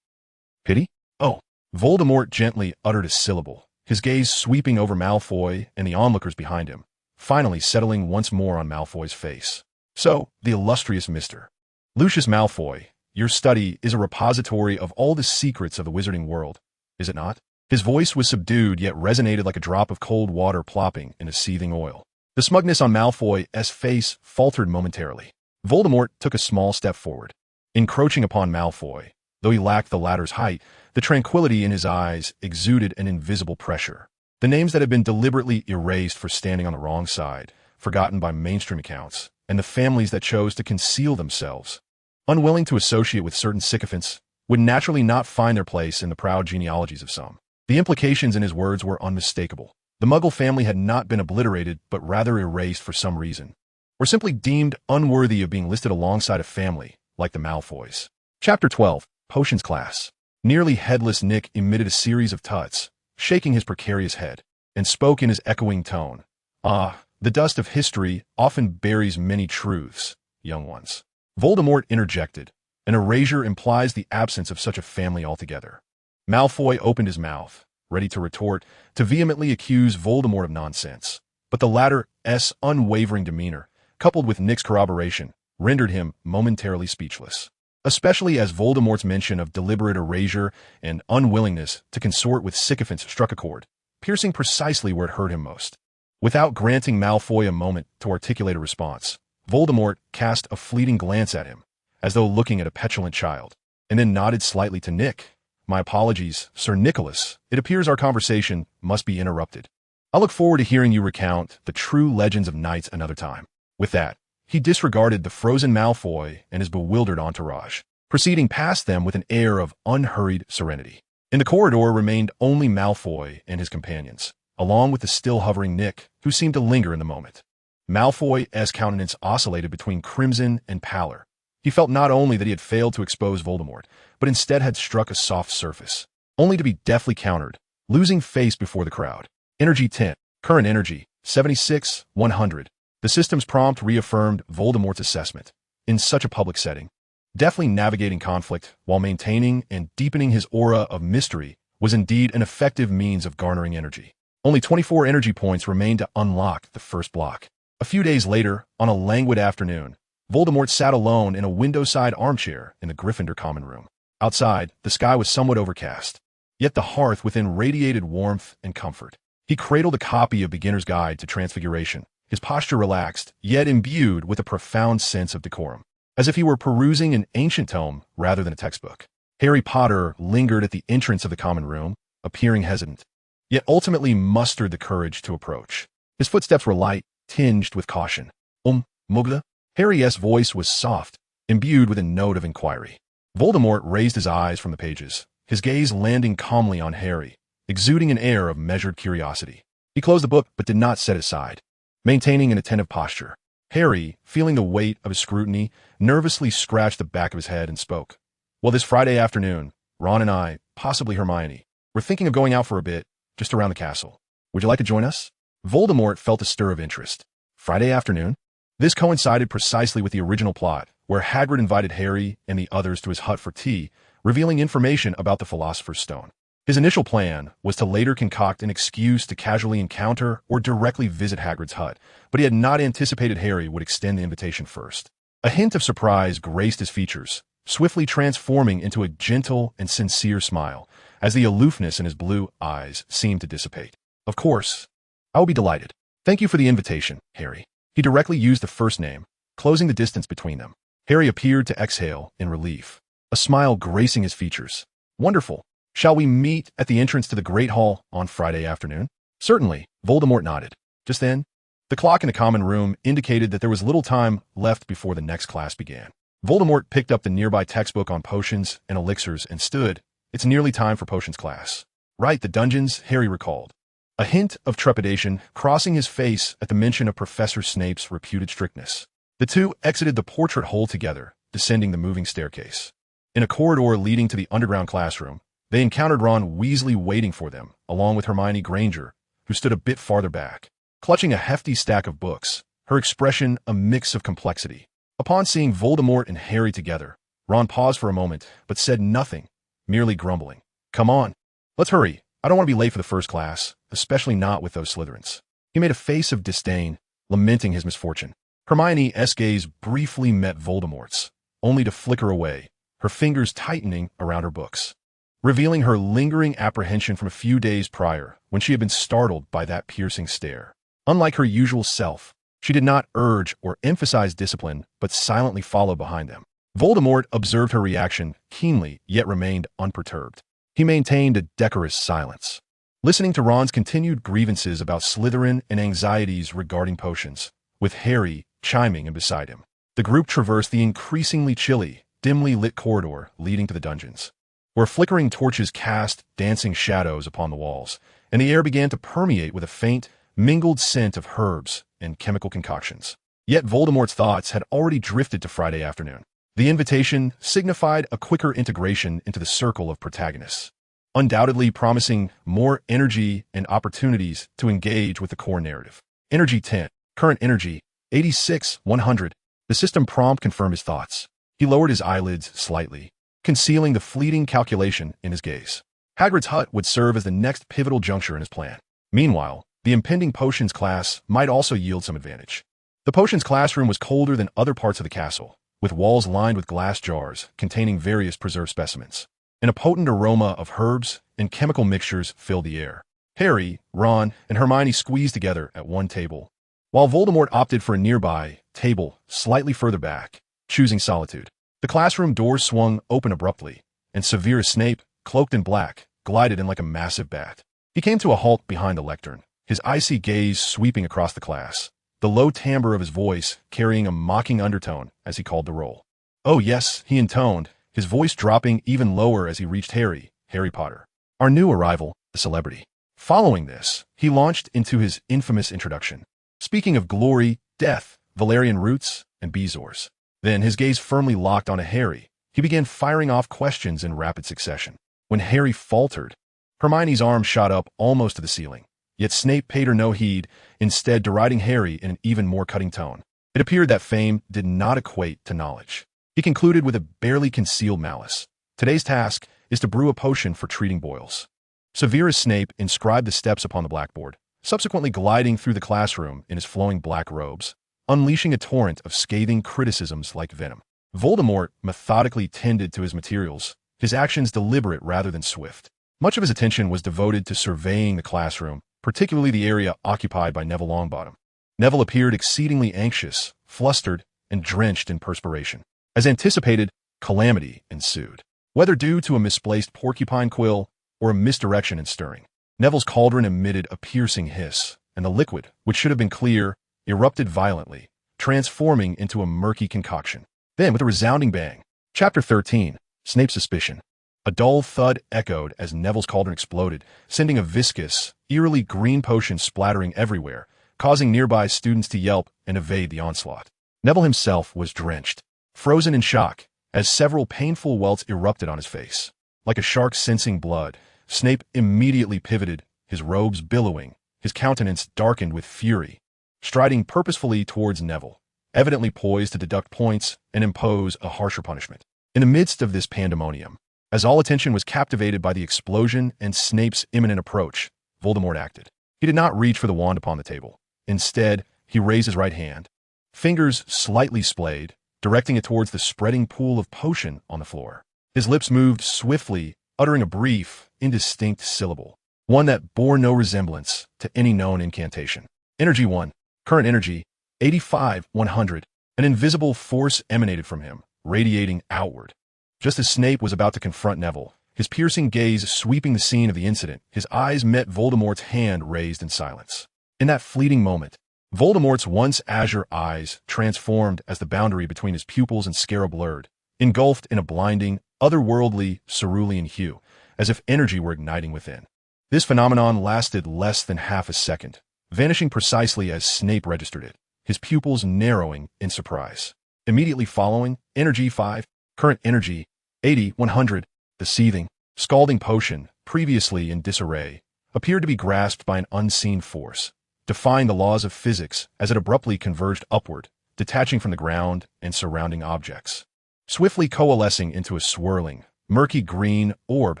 pity? "Oh." Voldemort gently uttered a syllable, his gaze sweeping over Malfoy and the onlookers behind him, finally settling once more on Malfoy's face. "So, the illustrious Mr. Lucius Malfoy, your study is a repository of all the secrets of the wizarding world, is it not?" His voice was subdued yet resonated like a drop of cold water plopping in a seething oil. The smugness on Malfoy's face faltered momentarily. Voldemort took a small step forward, encroaching upon Malfoy. Though he lacked the latter's height, the tranquility in his eyes exuded an invisible pressure. The names that had been deliberately erased for standing on the wrong side, forgotten by mainstream accounts, and the families that chose to conceal themselves, unwilling to associate with certain sycophants, would naturally not find their place in the proud genealogies of some. The implications in his words were unmistakable. The Muggle family had not been obliterated, but rather erased for some reason, or simply deemed unworthy of being listed alongside a family like the Malfoys. Chapter 12. Potions Class. Nearly headless Nick emitted a series of tuts, shaking his precarious head, and spoke in his echoing tone. "Ah, the dust of history often buries many truths, young ones." Voldemort interjected. "An erasure implies the absence of such a family altogether." Malfoy opened his mouth, ready to retort, to vehemently accuse Voldemort of nonsense. But the latter's unwavering demeanor, coupled with Nick's corroboration, rendered him momentarily speechless. Especially as Voldemort's mention of deliberate erasure and unwillingness to consort with sycophants struck a chord, piercing precisely where it hurt him most. Without granting Malfoy a moment to articulate a response, Voldemort cast a fleeting glance at him, as though looking at a petulant child, and then nodded slightly to Nick. "My apologies, Sir Nicholas. It appears our conversation must be interrupted. I look forward to hearing you recount the true legends of knights another time." With that, he disregarded the frozen Malfoy and his bewildered entourage, proceeding past them with an air of unhurried serenity. In the corridor remained only Malfoy and his companions, along with the still hovering Nick, who seemed to linger in the moment. Malfoy's countenance oscillated between crimson and pallor. He felt not only that he had failed to expose Voldemort, but instead had struck a soft surface, only to be deftly countered, losing face before the crowd. Energy 10. Current energy, 76,100. The system's prompt reaffirmed Voldemort's assessment. In such a public setting, deftly navigating conflict while maintaining and deepening his aura of mystery was indeed an effective means of garnering energy. Only 24 energy points remained to unlock the first block. A few days later, on a languid afternoon, Voldemort sat alone in a window-side armchair in the Gryffindor common room. Outside, the sky was somewhat overcast, yet the hearth within radiated warmth and comfort. He cradled a copy of Beginner's Guide to Transfiguration, his posture relaxed, yet imbued with a profound sense of decorum, as if he were perusing an ancient tome rather than a textbook. Harry Potter lingered at the entrance of the common room, appearing hesitant, yet ultimately mustered the courage to approach. His footsteps were light, tinged with caution. Mugla? Harry's voice was soft, imbued with a note of inquiry. Voldemort raised his eyes from the pages, his gaze landing calmly on Harry, exuding an air of measured curiosity. He closed the book but did not set it aside, maintaining an attentive posture. Harry, feeling the weight of his scrutiny, nervously scratched the back of his head and spoke. "Well, this Friday afternoon, Ron and I, possibly Hermione, we're thinking of going out for a bit, just around the castle. Would you like to join us?" Voldemort felt a stir of interest. "Friday afternoon?" This coincided precisely with the original plot, where Hagrid invited Harry and the others to his hut for tea, revealing information about the Philosopher's Stone. His initial plan was to later concoct an excuse to casually encounter or directly visit Hagrid's hut, but he had not anticipated Harry would extend the invitation first. A hint of surprise graced his features, swiftly transforming into a gentle and sincere smile, as the aloofness in his blue eyes seemed to dissipate. Of course, I will be delighted. Thank you for the invitation, Harry. He directly used the first name, closing the distance between them. Harry appeared to exhale in relief, a smile gracing his features. Wonderful. Shall we meet at the entrance to the Great Hall on Friday afternoon? Certainly, Voldemort nodded. Just then, the clock in the common room indicated that there was little time left before the next class began. Voldemort picked up the nearby textbook on potions and elixirs and stood. It's nearly time for potions class. Right, the dungeons, Harry recalled. A hint of trepidation crossing his face at the mention of Professor Snape's reputed strictness. The two exited the portrait hole together, descending the moving staircase. In a corridor leading to the underground classroom, they encountered Ron Weasley waiting for them, along with Hermione Granger, who stood a bit farther back, clutching a hefty stack of books, her expression a mix of complexity. Upon seeing Voldemort and Harry together, Ron paused for a moment, but said nothing, merely grumbling. Come on, let's hurry. I don't want to be late for the first class, especially not with those Slytherins. He made a face of disdain, lamenting his misfortune. Hermione's gaze briefly met Voldemort's, only to flicker away, her fingers tightening around her books, revealing her lingering apprehension from a few days prior when she had been startled by that piercing stare. Unlike her usual self, she did not urge or emphasize discipline, but silently followed behind them. Voldemort observed her reaction keenly, yet remained unperturbed. He maintained a decorous silence, listening to Ron's continued grievances about Slytherin and anxieties regarding potions, with Harry chiming in beside him. The group traversed the increasingly chilly, dimly lit corridor leading to the dungeons, where flickering torches cast dancing shadows upon the walls, and the air began to permeate with a faint, mingled scent of herbs and chemical concoctions. Yet Voldemort's thoughts had already drifted to Friday afternoon. The invitation signified a quicker integration into the circle of protagonists, undoubtedly promising more energy and opportunities to engage with the core narrative. Energy 10, current energy, 86,100. The system prompt confirmed his thoughts. He lowered his eyelids slightly, concealing the fleeting calculation in his gaze. Hagrid's hut would serve as the next pivotal juncture in his plan. Meanwhile, the impending potions class might also yield some advantage. The potions classroom was colder than other parts of the castle, with walls lined with glass jars containing various preserved specimens, and a potent aroma of herbs and chemical mixtures filled the air. Harry, Ron, and Hermione squeezed together at one table, while Voldemort opted for a nearby table slightly further back, choosing solitude. The classroom doors swung open abruptly, and Severus Snape, cloaked in black, glided in like a massive bat. He came to a halt behind the lectern, his icy gaze sweeping across the class, the low timbre of his voice carrying a mocking undertone as he called the roll. Oh yes, he intoned, his voice dropping even lower as he reached Harry Potter, our new arrival, the celebrity. Following this, he launched into his infamous introduction, speaking of glory, death, Valerian roots, and Bezoars. Then, his gaze firmly locked onto Harry, he began firing off questions in rapid succession. When Harry faltered, Hermione's arm shot up almost to the ceiling. Yet Snape paid her no heed, instead deriding Harry in an even more cutting tone. It appeared that fame did not equate to knowledge. He concluded with a barely concealed malice. Today's task is to brew a potion for treating boils. Severus Snape inscribed the steps upon the blackboard, subsequently gliding through the classroom in his flowing black robes, unleashing a torrent of scathing criticisms like venom. Voldemort methodically tended to his materials, his actions deliberate rather than swift. Much of his attention was devoted to surveying the classroom, particularly the area occupied by Neville Longbottom. Neville appeared exceedingly anxious, flustered, and drenched in perspiration. As anticipated, calamity ensued. Whether due to a misplaced porcupine quill or a misdirection in stirring, Neville's cauldron emitted a piercing hiss, and the liquid, which should have been clear, erupted violently, transforming into a murky concoction. Then, with a resounding bang, Chapter 13, Snape's Suspicion. A dull thud echoed as Neville's cauldron exploded, sending a viscous, eerily green potion splattering everywhere, causing nearby students to yelp and evade the onslaught. Neville himself was drenched, frozen in shock, as several painful welts erupted on his face. Like a shark sensing blood, Snape immediately pivoted, his robes billowing, his countenance darkened with fury, striding purposefully towards Neville, evidently poised to deduct points and impose a harsher punishment. In the midst of this pandemonium, as all attention was captivated by the explosion and Snape's imminent approach, Voldemort acted. He did not reach for the wand upon the table. Instead, he raised his right hand, fingers slightly splayed, directing it towards the spreading pool of potion on the floor. His lips moved swiftly, uttering a brief, indistinct syllable, one that bore no resemblance to any known incantation. Energy 1. Current energy, 85-100. An invisible force emanated from him, radiating outward. Just as Snape was about to confront Neville, his piercing gaze sweeping the scene of the incident, his eyes met Voldemort's hand raised in silence. In that fleeting moment, Voldemort's once azure eyes transformed as the boundary between his pupils and sclera blurred, engulfed in a blinding, otherworldly, cerulean hue, as if energy were igniting within. This phenomenon lasted less than half a second, vanishing precisely as Snape registered it, his pupils narrowing in surprise. Immediately following, energy 5, current energy, 80-100, the seething, scalding potion, previously in disarray, appeared to be grasped by an unseen force, defying the laws of physics as it abruptly converged upward, detaching from the ground and surrounding objects. Swiftly coalescing into a swirling, murky green orb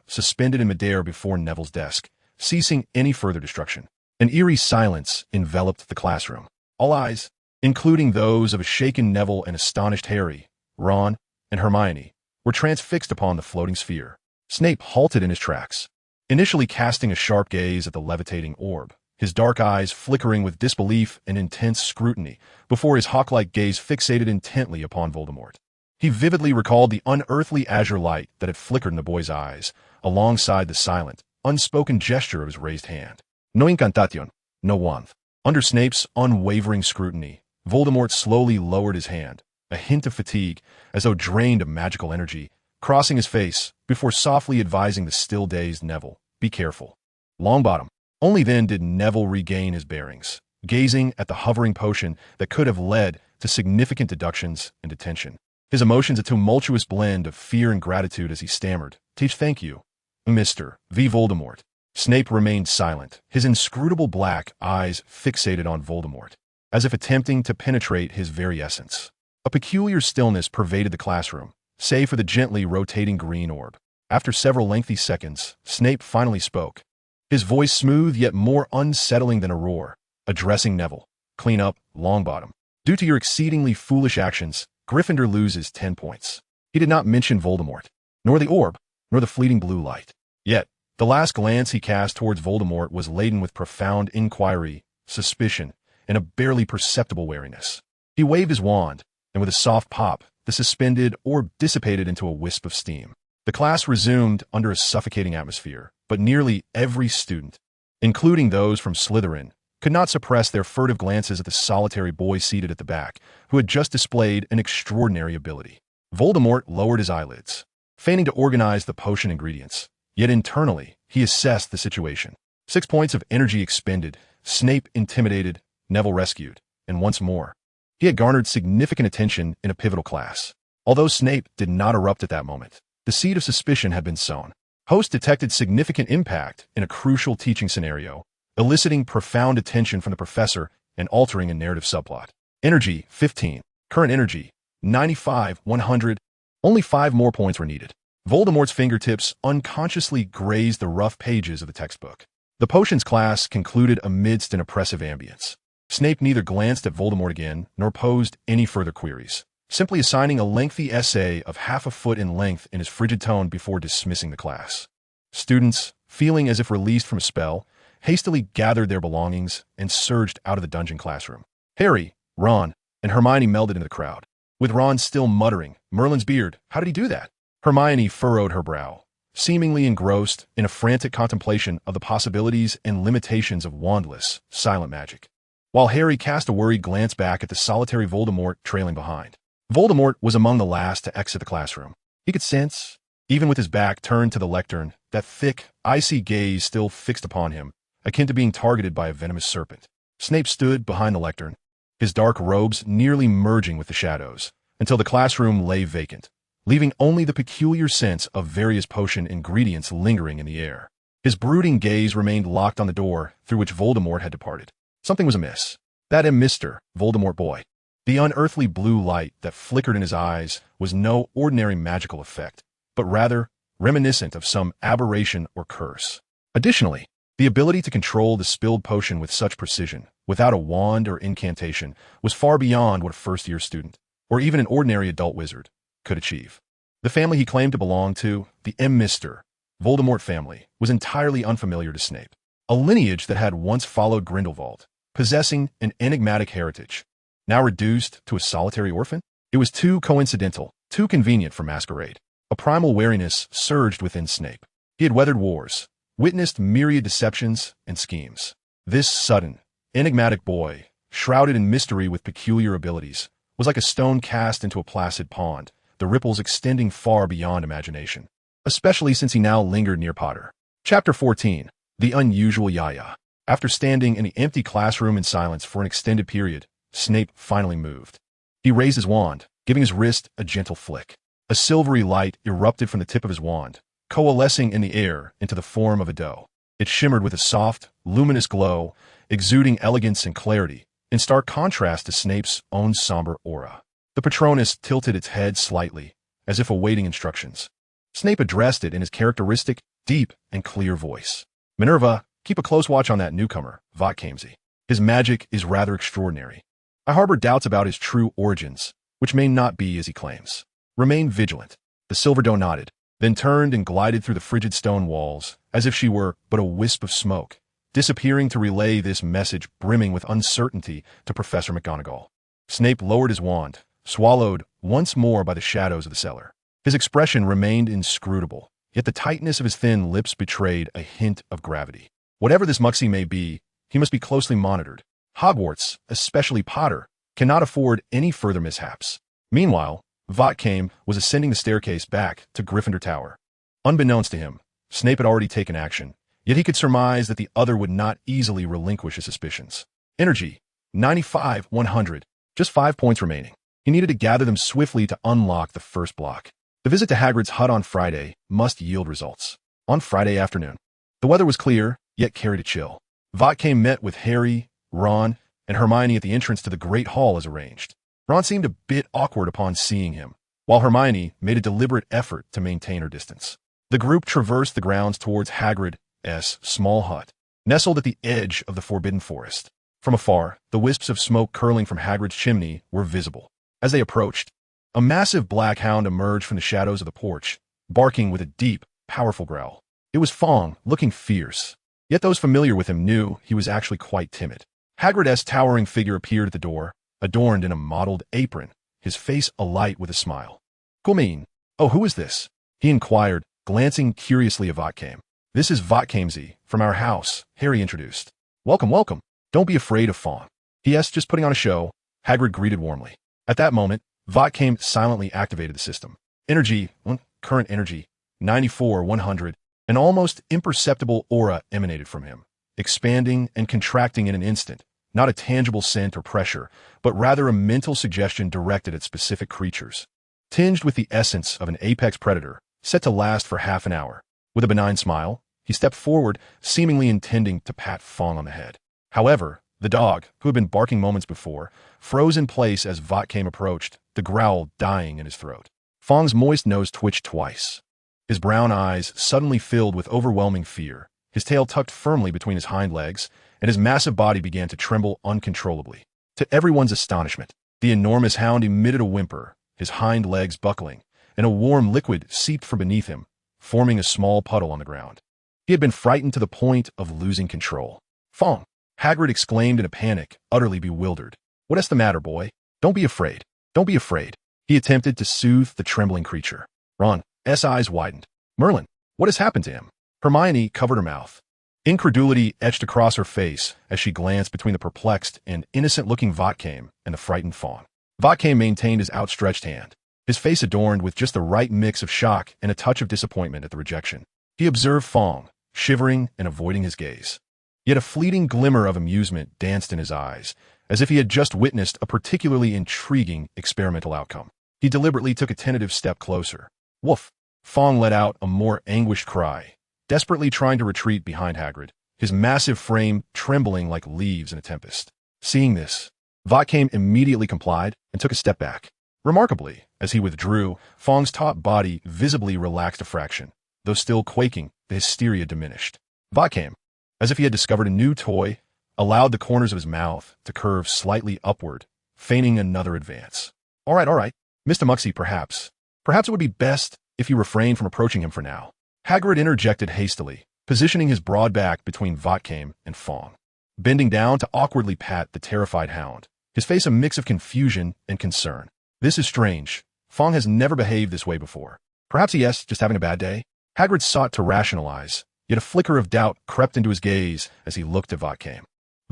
suspended in midair before Neville's desk, ceasing any further destruction. An eerie silence enveloped the classroom. All eyes, including those of a shaken Neville and astonished Harry, Ron, and Hermione, were transfixed upon the floating sphere. Snape halted in his tracks, initially casting a sharp gaze at the levitating orb, his dark eyes flickering with disbelief and intense scrutiny before his hawk-like gaze fixated intently upon Voldemort. He vividly recalled the unearthly azure light that had flickered in the boy's eyes, alongside the silent, unspoken gesture of his raised hand. No incantation, no warmth. Under Snape's unwavering scrutiny, Voldemort slowly lowered his hand, a hint of fatigue, as though drained of magical energy, crossing his face before softly advising the still-dazed Neville, "Be careful." Longbottom. Only then did Neville regain his bearings, gazing at the hovering potion that could have led to significant deductions and detention. His emotions a tumultuous blend of fear and gratitude as he stammered, "Teach, thank you, Mr. V. Voldemort." Snape remained silent, his inscrutable black eyes fixated on Voldemort, as if attempting to penetrate his very essence. A peculiar stillness pervaded the classroom, save for the gently rotating green orb. After several lengthy seconds, Snape finally spoke, his voice smooth yet more unsettling than a roar, addressing Neville. "Clean up, Longbottom. Due to your exceedingly foolish actions, Gryffindor loses 10 points." He did not mention Voldemort, nor the orb, nor the fleeting blue light. Yet, the last glance he cast towards Voldemort was laden with profound inquiry, suspicion, and a barely perceptible wariness. He waved his wand, and with a soft pop, the suspended orb dissipated into a wisp of steam. The class resumed under a suffocating atmosphere, but nearly every student, including those from Slytherin, could not suppress their furtive glances at the solitary boy seated at the back, who had just displayed an extraordinary ability. Voldemort lowered his eyelids, feigning to organize the potion ingredients, yet internally, he assessed the situation. 6 points of energy expended, Snape intimidated, Neville rescued, and once more, he had garnered significant attention in a pivotal class. Although Snape did not erupt at that moment, the seed of suspicion had been sown. Host detected significant impact in a crucial teaching scenario, eliciting profound attention from the professor and altering a narrative subplot. Energy, 15. Current energy, 95-100. Only 5 more points were needed. Voldemort's fingertips unconsciously grazed the rough pages of the textbook. The potions class concluded amidst an oppressive ambience. Snape neither glanced at Voldemort again nor posed any further queries, simply assigning a lengthy essay of half a foot in length in his frigid tone before dismissing the class. Students, feeling as if released from a spell, hastily gathered their belongings and surged out of the dungeon classroom. Harry, Ron, and Hermione melded into the crowd, with Ron still muttering, "Merlin's beard, how did he do that?" Hermione furrowed her brow, seemingly engrossed in a frantic contemplation of the possibilities and limitations of wandless, silent magic, while Harry cast a worried glance back at the solitary Voldemort trailing behind. Voldemort was among the last to exit the classroom. He could sense, even with his back turned to the lectern, that thick, icy gaze still fixed upon him, akin to being targeted by a venomous serpent. Snape stood behind the lectern, his dark robes nearly merging with the shadows, until the classroom lay vacant, leaving only the peculiar sense of various potion ingredients lingering in the air. His brooding gaze remained locked on the door through which Voldemort had departed. Something was amiss. That Mr. Voldemort boy. The unearthly blue light that flickered in his eyes was no ordinary magical effect, but rather reminiscent of some aberration or curse. Additionally, the ability to control the spilled potion with such precision, without a wand or incantation, was far beyond what a first-year student, or even an ordinary adult wizard, could achieve. The family he claimed to belong to, the Mr. Voldemort family, was entirely unfamiliar to Snape. A lineage that had once followed Grindelwald, possessing an enigmatic heritage, now reduced to a solitary orphan? It was too coincidental, too convenient for masquerade. A primal wariness surged within Snape. He had weathered wars, witnessed myriad deceptions and schemes. This sudden, enigmatic boy, shrouded in mystery with peculiar abilities, was like a stone cast into a placid pond, the ripples extending far beyond imagination, especially since he now lingered near Potter. Chapter 14. The Unusual Yaya. After standing in the empty classroom in silence for an extended period, Snape finally moved. He raised his wand, giving his wrist a gentle flick. A silvery light erupted from the tip of his wand, coalescing in the air into the form of a doe. It shimmered with a soft, luminous glow, exuding elegance and clarity, in stark contrast to Snape's own somber aura. The Patronus tilted its head slightly, as if awaiting instructions. Snape addressed it in his characteristic, deep, and clear voice. Minerva, keep a close watch on that newcomer, Voltekai Msi. His magic is rather extraordinary. I harbor doubts about his true origins, which may not be as he claims. Remain vigilant. The silver doe nodded, then turned and glided through the frigid stone walls, as if she were but a wisp of smoke, disappearing to relay this message brimming with uncertainty to Professor McGonagall. Snape lowered his wand, swallowed once more by the shadows of the cellar. His expression remained inscrutable, yet the tightness of his thin lips betrayed a hint of gravity. Whatever this Muxie may be, he must be closely monitored. Hogwarts, especially Potter, cannot afford any further mishaps. Meanwhile, Voltekai was ascending the staircase back to Gryffindor Tower. Unbeknownst to him, Snape had already taken action, yet he could surmise that the other would not easily relinquish his suspicions. Energy, 95-100, just 5 points remaining. He needed to gather them swiftly to unlock the first block. The visit to Hagrid's hut on Friday must yield results. On Friday afternoon, the weather was clear, yet carried a chill. Voltekai met with Harry, Ron, and Hermione at the entrance to the Great Hall as arranged. Ron seemed a bit awkward upon seeing him, while Hermione made a deliberate effort to maintain her distance. The group traversed the grounds towards Hagrid's small hut, nestled at the edge of the Forbidden Forest. From afar, the wisps of smoke curling from Hagrid's chimney were visible. As they approached, a massive black hound emerged from the shadows of the porch, barking with a deep, powerful growl. It was Fong, looking fierce. Yet those familiar with him knew he was actually quite timid. Hagrid's towering figure appeared at the door, adorned in a mottled apron, his face alight with a smile. "Gulmeen, oh, who is this?" he inquired, glancing curiously at Voltekai. "This is Voltekai Msi, from our house," Harry introduced. "Welcome, welcome. Don't be afraid of Fong." "Yes, just putting on a show," Hagrid greeted warmly. At that moment, Voltekai silently activated the system. Current energy, 94-100. An almost imperceptible aura emanated from him, expanding and contracting in an instant, not a tangible scent or pressure, but rather a mental suggestion directed at specific creatures. Tinged with the essence of an apex predator, set to last for half an hour. With a benign smile, he stepped forward, seemingly intending to pat Fong on the head. However, the dog, who had been barking moments before, froze in place as Voltekai approached, the growl dying in his throat. Fong's moist nose twitched twice. His brown eyes suddenly filled with overwhelming fear, his tail tucked firmly between his hind legs, and his massive body began to tremble uncontrollably. To everyone's astonishment, the enormous hound emitted a whimper, his hind legs buckling, and a warm liquid seeped from beneath him, forming a small puddle on the ground. He had been frightened to the point of losing control. "Fong!" Hagrid exclaimed in a panic, utterly bewildered. "What's the matter, boy? Don't be afraid. Don't be afraid." He attempted to soothe the trembling creature. Ron's eyes widened. "Merlin, what has happened to him?" Hermione covered her mouth. Incredulity etched across her face as she glanced between the perplexed and innocent-looking Voltekai and the frightened Fong. Voltekai maintained his outstretched hand, his face adorned with just the right mix of shock and a touch of disappointment at the rejection. He observed Fong, shivering and avoiding his gaze. Yet a fleeting glimmer of amusement danced in his eyes, as if he had just witnessed a particularly intriguing experimental outcome. He deliberately took a tentative step closer. "Woof!" Fong let out a more anguished cry, desperately trying to retreat behind Hagrid, his massive frame trembling like leaves in a tempest. Seeing this, Voltekai immediately complied and took a step back. Remarkably, as he withdrew, Fong's taut body visibly relaxed a fraction. Though still quaking, the hysteria diminished. Voltekai, as if he had discovered a new toy, allowed the corners of his mouth to curve slightly upward, feigning another advance. All right. Mr. Msi, perhaps it would be best if you refrain from approaching him for now. Hagrid interjected hastily, positioning his broad back between Voltekai and Fong. Bending down to awkwardly pat the terrified hound, his face a mix of confusion and concern. This is strange. Fong has never behaved this way before. Perhaps he is just having a bad day? Hagrid sought to rationalize, yet a flicker of doubt crept into his gaze as he looked at Voltekai.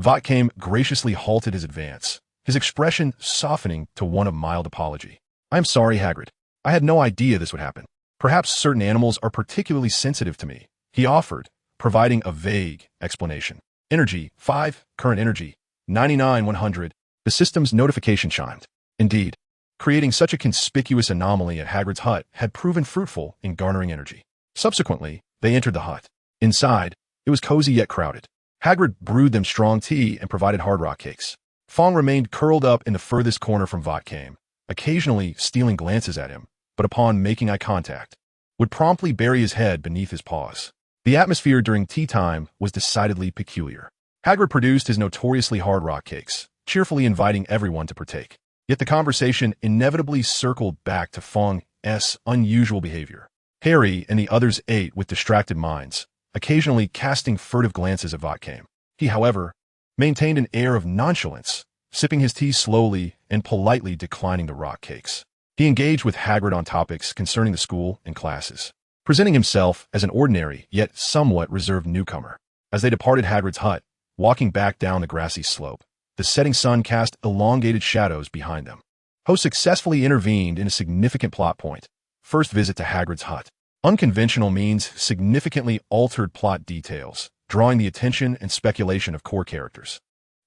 Voltekai graciously halted his advance, his expression softening to one of mild apology. I am sorry, Hagrid. I had no idea this would happen. Perhaps certain animals are particularly sensitive to me, he offered, providing a vague explanation. Energy, 5, current energy, 99-100. The system's notification chimed. Indeed, creating such a conspicuous anomaly at Hagrid's hut had proven fruitful in garnering energy. Subsequently, they entered the hut. Inside, it was cozy yet crowded. Hagrid brewed them strong tea and provided hard rock cakes. Fong remained curled up in the furthest corner from Voltekai, occasionally stealing glances at him, but upon making eye contact, would promptly bury his head beneath his paws. The atmosphere during tea time was decidedly peculiar. Hagrid produced his notoriously hard rock cakes, cheerfully inviting everyone to partake. Yet the conversation inevitably circled back to Fong's unusual behavior. Harry and the others ate with distracted minds, occasionally casting furtive glances at Voltekai. He, however, maintained an air of nonchalance, sipping his tea slowly and politely declining the rock cakes. He engaged with Hagrid on topics concerning the school and classes, presenting himself as an ordinary yet somewhat reserved newcomer. As they departed Hagrid's hut, walking back down the grassy slope, the setting sun cast elongated shadows behind them. Poe successfully intervened in a significant plot point. First visit to Hagrid's hut. Unconventional means significantly altered plot details, drawing the attention and speculation of core characters.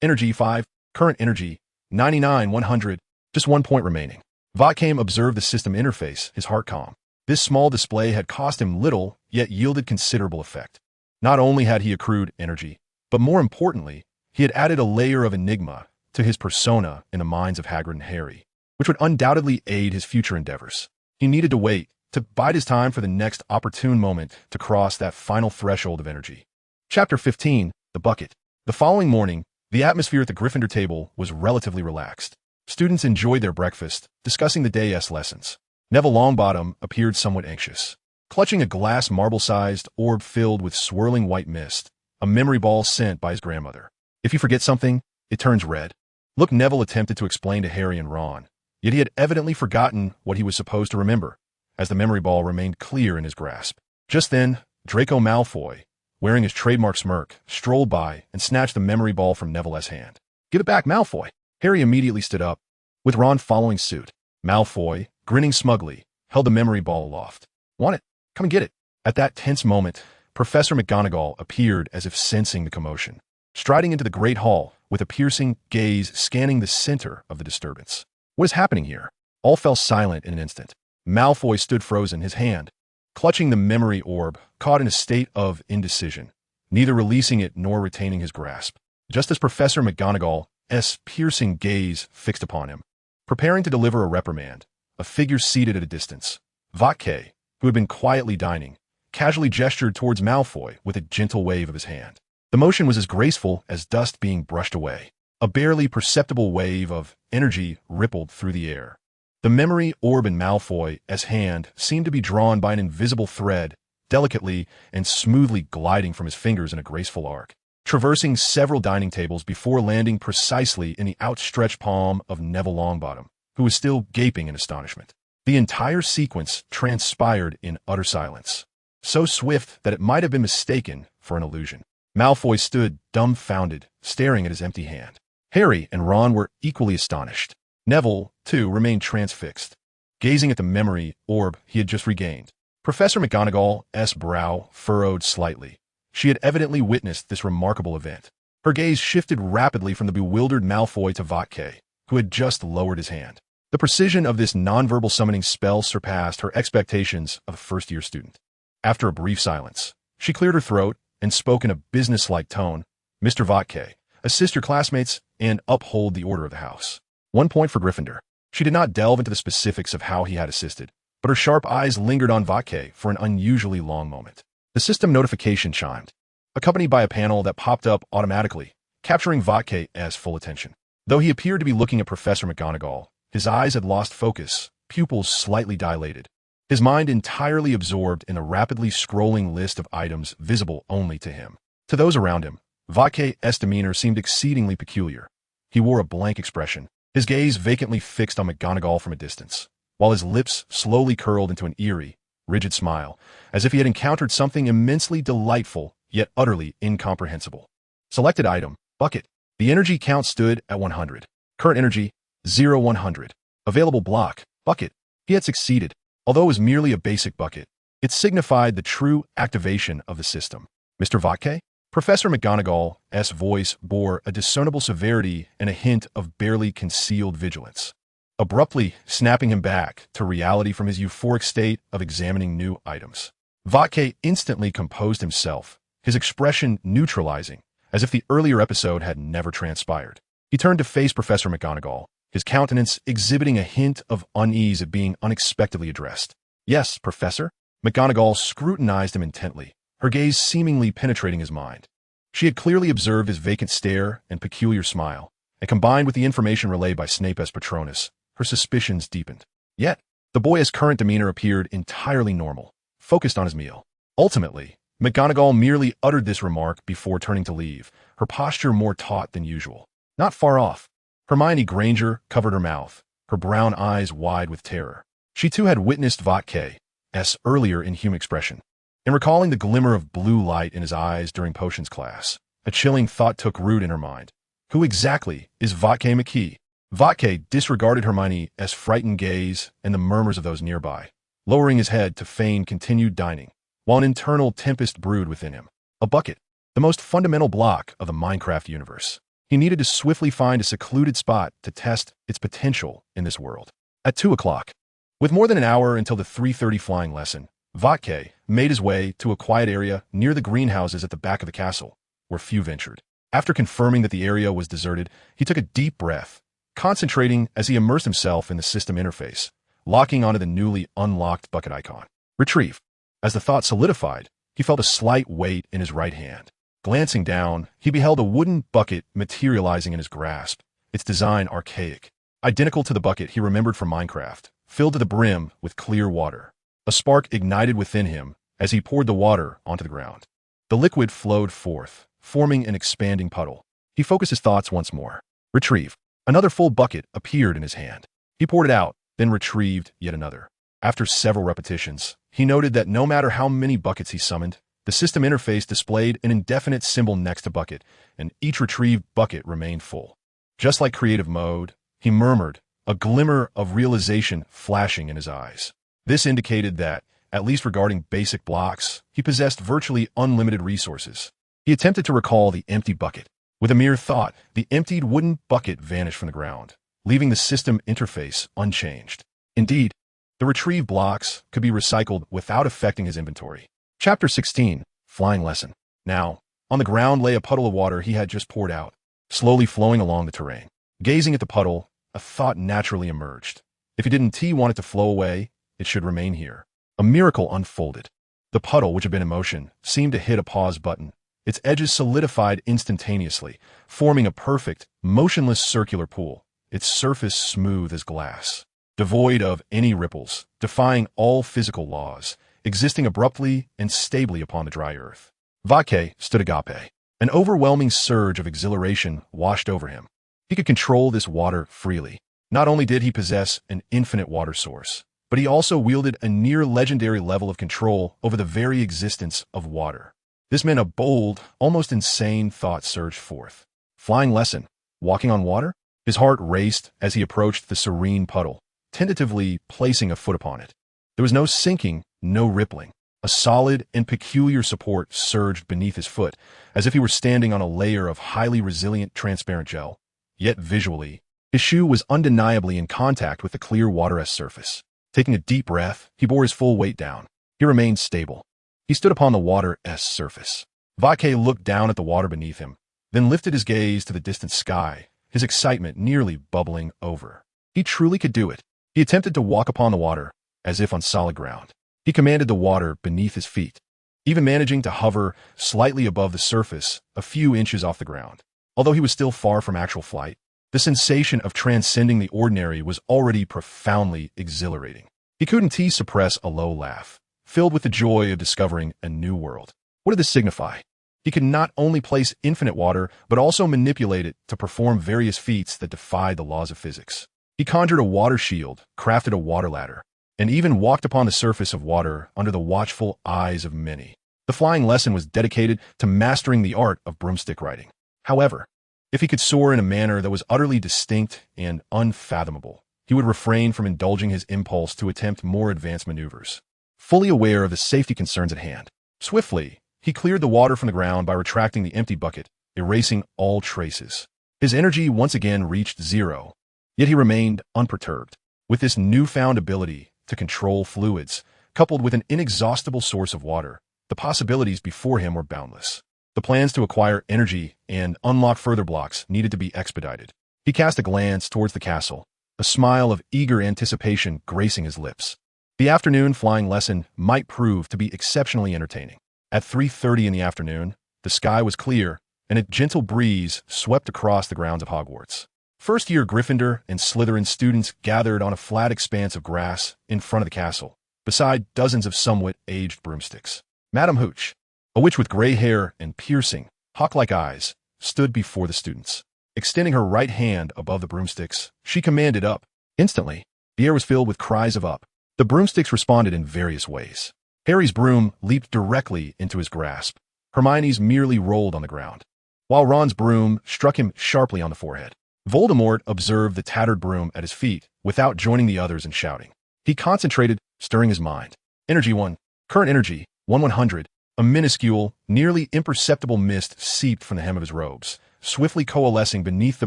Energy 5, current energy, 99-100, just 1 point remaining. Voltekai observed the system interface, his heart calm. This small display had cost him little, yet yielded considerable effect. Not only had he accrued energy, but more importantly, he had added a layer of enigma to his persona in the minds of Hagrid and Harry, which would undoubtedly aid his future endeavors. He needed to wait, to bide his time for the next opportune moment to cross that final threshold of energy. Chapter 15, The Bucket. The following morning, the atmosphere at the Gryffindor table was relatively relaxed. Students enjoyed their breakfast, discussing the day's lessons. Neville Longbottom appeared somewhat anxious. Clutching a glass marble-sized orb filled with swirling white mist, a memory ball sent by his grandmother. If you forget something, it turns red. Look, Neville attempted to explain to Harry and Ron, yet he had evidently forgotten what he was supposed to remember, as the memory ball remained clear in his grasp. Just then, Draco Malfoy, wearing his trademark smirk, strolled by and snatched the memory ball from Neville's hand. Give it back, Malfoy! Harry immediately stood up, with Ron following suit. Malfoy, grinning smugly, held the memory ball aloft. Want it? Come and get it. At that tense moment, Professor McGonagall appeared as if sensing the commotion, striding into the great hall with a piercing gaze scanning the center of the disturbance. What is happening here? All fell silent in an instant. Malfoy stood frozen, his hand, clutching the memory orb, caught in a state of indecision, neither releasing it nor retaining his grasp. Just as Professor McGonagall's piercing gaze fixed upon him, preparing to deliver a reprimand, a figure seated at a distance, Voltekai, who had been quietly dining, casually gestured towards Malfoy with a gentle wave of his hand. The motion was as graceful as dust being brushed away. A barely perceptible wave of energy rippled through the air. The memory orb in Malfoy's hand seemed to be drawn by an invisible thread, delicately and smoothly gliding from his fingers in a graceful arc, traversing several dining tables before landing precisely in the outstretched palm of Neville Longbottom, who was still gaping in astonishment. The entire sequence transpired in utter silence, so swift that it might have been mistaken for an illusion. Malfoy stood dumbfounded, staring at his empty hand. Harry and Ron were equally astonished. Neville, too, remained transfixed, gazing at the memory orb he had just regained. Professor McGonagall's brow furrowed slightly. She had evidently witnessed this remarkable event. Her gaze shifted rapidly from the bewildered Malfoy to Voltekai, who had just lowered his hand. The precision of this nonverbal summoning spell surpassed her expectations of a first-year student. After a brief silence, she cleared her throat and spoke in a businesslike tone. Mr. Voltekai, assist your classmates, and uphold the order of the house. 1 point for Gryffindor. She did not delve into the specifics of how he had assisted, but her sharp eyes lingered on Voltekai for an unusually long moment. The system notification chimed, accompanied by a panel that popped up automatically, capturing Voltekai's full attention. Though he appeared to be looking at Professor McGonagall, his eyes had lost focus, pupils slightly dilated. His mind entirely absorbed in a rapidly scrolling list of items visible only to him. To those around him, Voltekai's demeanor seemed exceedingly peculiar. He wore a blank expression, his gaze vacantly fixed on McGonagall from a distance, while his lips slowly curled into an eerie, rigid smile, as if he had encountered something immensely delightful, yet utterly incomprehensible. Selected item, bucket. The energy count stood at 100. Current energy, 0-100. Available block, bucket. He had succeeded. Although it was merely a basic bucket, it signified the true activation of the system. Mr. Voltekai? Professor McGonagall's voice bore a discernible severity and a hint of barely concealed vigilance, abruptly snapping him back to reality from his euphoric state of examining new items. Voltekai instantly composed himself, his expression neutralizing, as if the earlier episode had never transpired. He turned to face Professor McGonagall, his countenance exhibiting a hint of unease at being unexpectedly addressed. Yes, Professor? McGonagall scrutinized him intently, her gaze seemingly penetrating his mind. She had clearly observed his vacant stare and peculiar smile, and combined with the information relayed by Snape as Patronus, her suspicions deepened. Yet, the boy's current demeanor appeared entirely normal, focused on his meal. Ultimately, McGonagall merely uttered this remark before turning to leave, her posture more taut than usual. Not far off, Hermione Granger covered her mouth, her brown eyes wide with terror. She too had witnessed Voltekai's earlier inhuman expression. In recalling the glimmer of blue light in his eyes during potions class, a chilling thought took root in her mind. Who exactly is Voltekai McKee? Voltekai disregarded Hermione's frightened gaze and the murmurs of those nearby, lowering his head to feign continued dining, while an internal tempest brewed within him. A bucket, the most fundamental block of the Minecraft universe. He needed to swiftly find a secluded spot to test its potential in this world. At 2 o'clock, with more than an hour until the 3:30 flying lesson, Voltekai made his way to a quiet area near the greenhouses at the back of the castle, where few ventured. After confirming that the area was deserted, he took a deep breath, concentrating as he immersed himself in the system interface, locking onto the newly unlocked bucket icon. Retrieve. As the thought solidified, he felt a slight weight in his right hand. Glancing down, he beheld a wooden bucket materializing in his grasp, its design archaic, identical to the bucket he remembered from Minecraft, filled to the brim with clear water. A spark ignited within him as he poured the water onto the ground. The liquid flowed forth, forming an expanding puddle. He focused his thoughts once more. Retrieve. Another full bucket appeared in his hand. He poured it out, then retrieved yet another. After several repetitions, he noted that no matter how many buckets he summoned, the system interface displayed an indefinite symbol next to bucket, and each retrieved bucket remained full. Just like creative mode, he murmured, a glimmer of realization flashing in his eyes. This indicated that, at least regarding basic blocks, he possessed virtually unlimited resources. He attempted to recall the empty bucket. With a mere thought, the emptied wooden bucket vanished from the ground, leaving the system interface unchanged. Indeed, the retrieved blocks could be recycled without affecting his inventory. Chapter 16, Flying Lesson. Now, on the ground lay a puddle of water he had just poured out, slowly flowing along the terrain. Gazing at the puddle, a thought naturally emerged. If he didn't want it to flow away, it should remain here. A miracle unfolded. The puddle, which had been in motion, seemed to hit a pause button. Its edges solidified instantaneously, forming a perfect, motionless circular pool, its surface smooth as glass, devoid of any ripples, defying all physical laws, existing abruptly and stably upon the dry earth. Voltekai stood agape. An overwhelming surge of exhilaration washed over him. He could control this water freely. Not only did he possess an infinite water source, but he also wielded a near-legendary level of control over the very existence of water. This meant a bold, almost insane thought surged forth. Flying lesson. Walking on water? His heart raced as he approached the serene puddle, tentatively placing a foot upon it. There was no sinking, no rippling. A solid and peculiar support surged beneath his foot, as if he were standing on a layer of highly resilient transparent gel. Yet visually, his shoe was undeniably in contact with the clear water-esque surface. Taking a deep breath, he bore his full weight down. He remained stable. He stood upon the water-esque surface. Voltekai looked down at the water beneath him, then lifted his gaze to the distant sky, his excitement nearly bubbling over. He truly could do it. He attempted to walk upon the water, as if on solid ground. He commanded the water beneath his feet, even managing to hover slightly above the surface, a few inches off the ground. Although he was still far from actual flight, the sensation of transcending the ordinary was already profoundly exhilarating. He couldn't suppress a low laugh, filled with the joy of discovering a new world. What did this signify? He could not only place infinite water, but also manipulate it to perform various feats that defied the laws of physics. He conjured a water shield, crafted a water ladder, and even walked upon the surface of water under the watchful eyes of many. The flying lesson was dedicated to mastering the art of broomstick riding. However, if he could soar in a manner that was utterly distinct and unfathomable, he would refrain from indulging his impulse to attempt more advanced maneuvers. Fully aware of the safety concerns at hand, swiftly, he cleared the water from the ground by retracting the empty bucket, erasing all traces. His energy once again reached zero, yet he remained unperturbed. With this newfound ability to control fluids, coupled with an inexhaustible source of water, the possibilities before him were boundless. The plans to acquire energy and unlock further blocks needed to be expedited. He cast a glance towards the castle, a smile of eager anticipation gracing his lips. The afternoon flying lesson might prove to be exceptionally entertaining. At 3:30 in the afternoon, the sky was clear, and a gentle breeze swept across the grounds of Hogwarts. First-year Gryffindor and Slytherin students gathered on a flat expanse of grass in front of the castle, beside dozens of somewhat aged broomsticks. Madame Hooch, a witch with gray hair and piercing, hawk-like eyes, stood before the students. Extending her right hand above the broomsticks, she commanded up. Instantly, the air was filled with cries of up. The broomsticks responded in various ways. Harry's broom leaped directly into his grasp. Hermione's merely rolled on the ground, while Ron's broom struck him sharply on the forehead. Voldemort observed the tattered broom at his feet without joining the others in shouting. He concentrated, stirring his mind. Energy 1. Current energy, 1/100. A minuscule, nearly imperceptible mist seeped from the hem of his robes, swiftly coalescing beneath the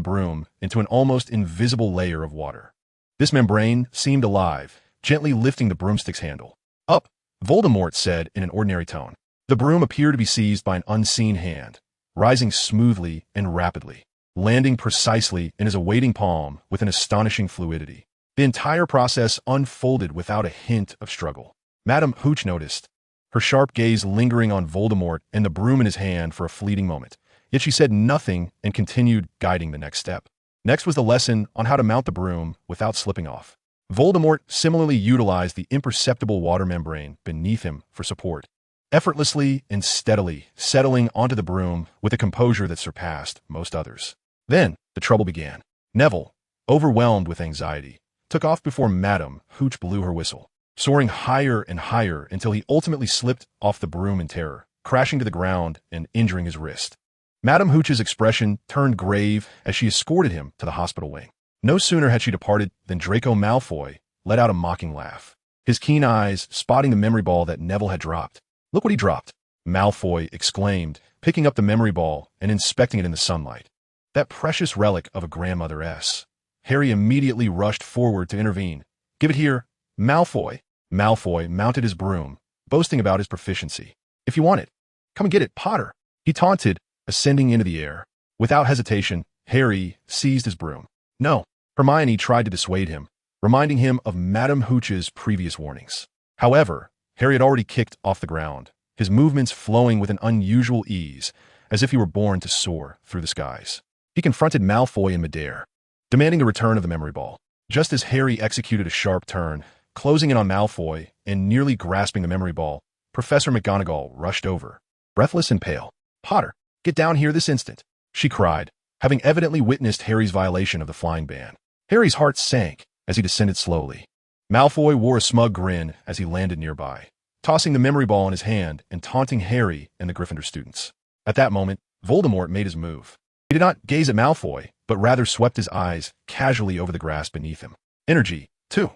broom into an almost invisible layer of water. This membrane seemed alive, gently lifting the broomstick's handle. Up, Voldemort said in an ordinary tone. The broom appeared to be seized by an unseen hand, rising smoothly and rapidly, landing precisely in his awaiting palm with an astonishing fluidity. The entire process unfolded without a hint of struggle. Madame Hooch noticed, her sharp gaze lingering on Voldemort and the broom in his hand for a fleeting moment. Yet she said nothing and continued guiding the next step. Next was the lesson on how to mount the broom without slipping off. Voldemort similarly utilized the imperceptible water membrane beneath him for support, effortlessly and steadily settling onto the broom with a composure that surpassed most others. Then the trouble began. Neville, overwhelmed with anxiety, took off before Madame Hooch blew her whistle, soaring higher and higher until he ultimately slipped off the broom in terror, crashing to the ground and injuring his wrist. Madame Hooch's expression turned grave as she escorted him to the hospital wing. No sooner had she departed than Draco Malfoy let out a mocking laugh, his keen eyes spotting the memory ball that Neville had dropped. "Look what he dropped," Malfoy exclaimed, picking up the memory ball and inspecting it in the sunlight. "That precious relic of a grandmother-s." Harry immediately rushed forward to intervene. "Give it here, Malfoy." Malfoy mounted his broom, boasting about his proficiency. "If you want it, come and get it, Potter," he taunted, ascending into the air. Without hesitation, Harry seized his broom. "No." Hermione tried to dissuade him, reminding him of Madame Hooch's previous warnings. However, Harry had already kicked off the ground, his movements flowing with an unusual ease, as if he were born to soar through the skies. He confronted Malfoy in midair, demanding the return of the memory ball. Just as Harry executed a sharp turn, closing in on Malfoy and nearly grasping the memory ball, Professor McGonagall rushed over, breathless and pale. "Potter, get down here this instant," she cried, having evidently witnessed Harry's violation of the flying ban. Harry's heart sank as he descended slowly. Malfoy wore a smug grin as he landed nearby, tossing the memory ball in his hand and taunting Harry and the Gryffindor students. At that moment, Voldemort made his move. He did not gaze at Malfoy, but rather swept his eyes casually over the grass beneath him. Energy, 2.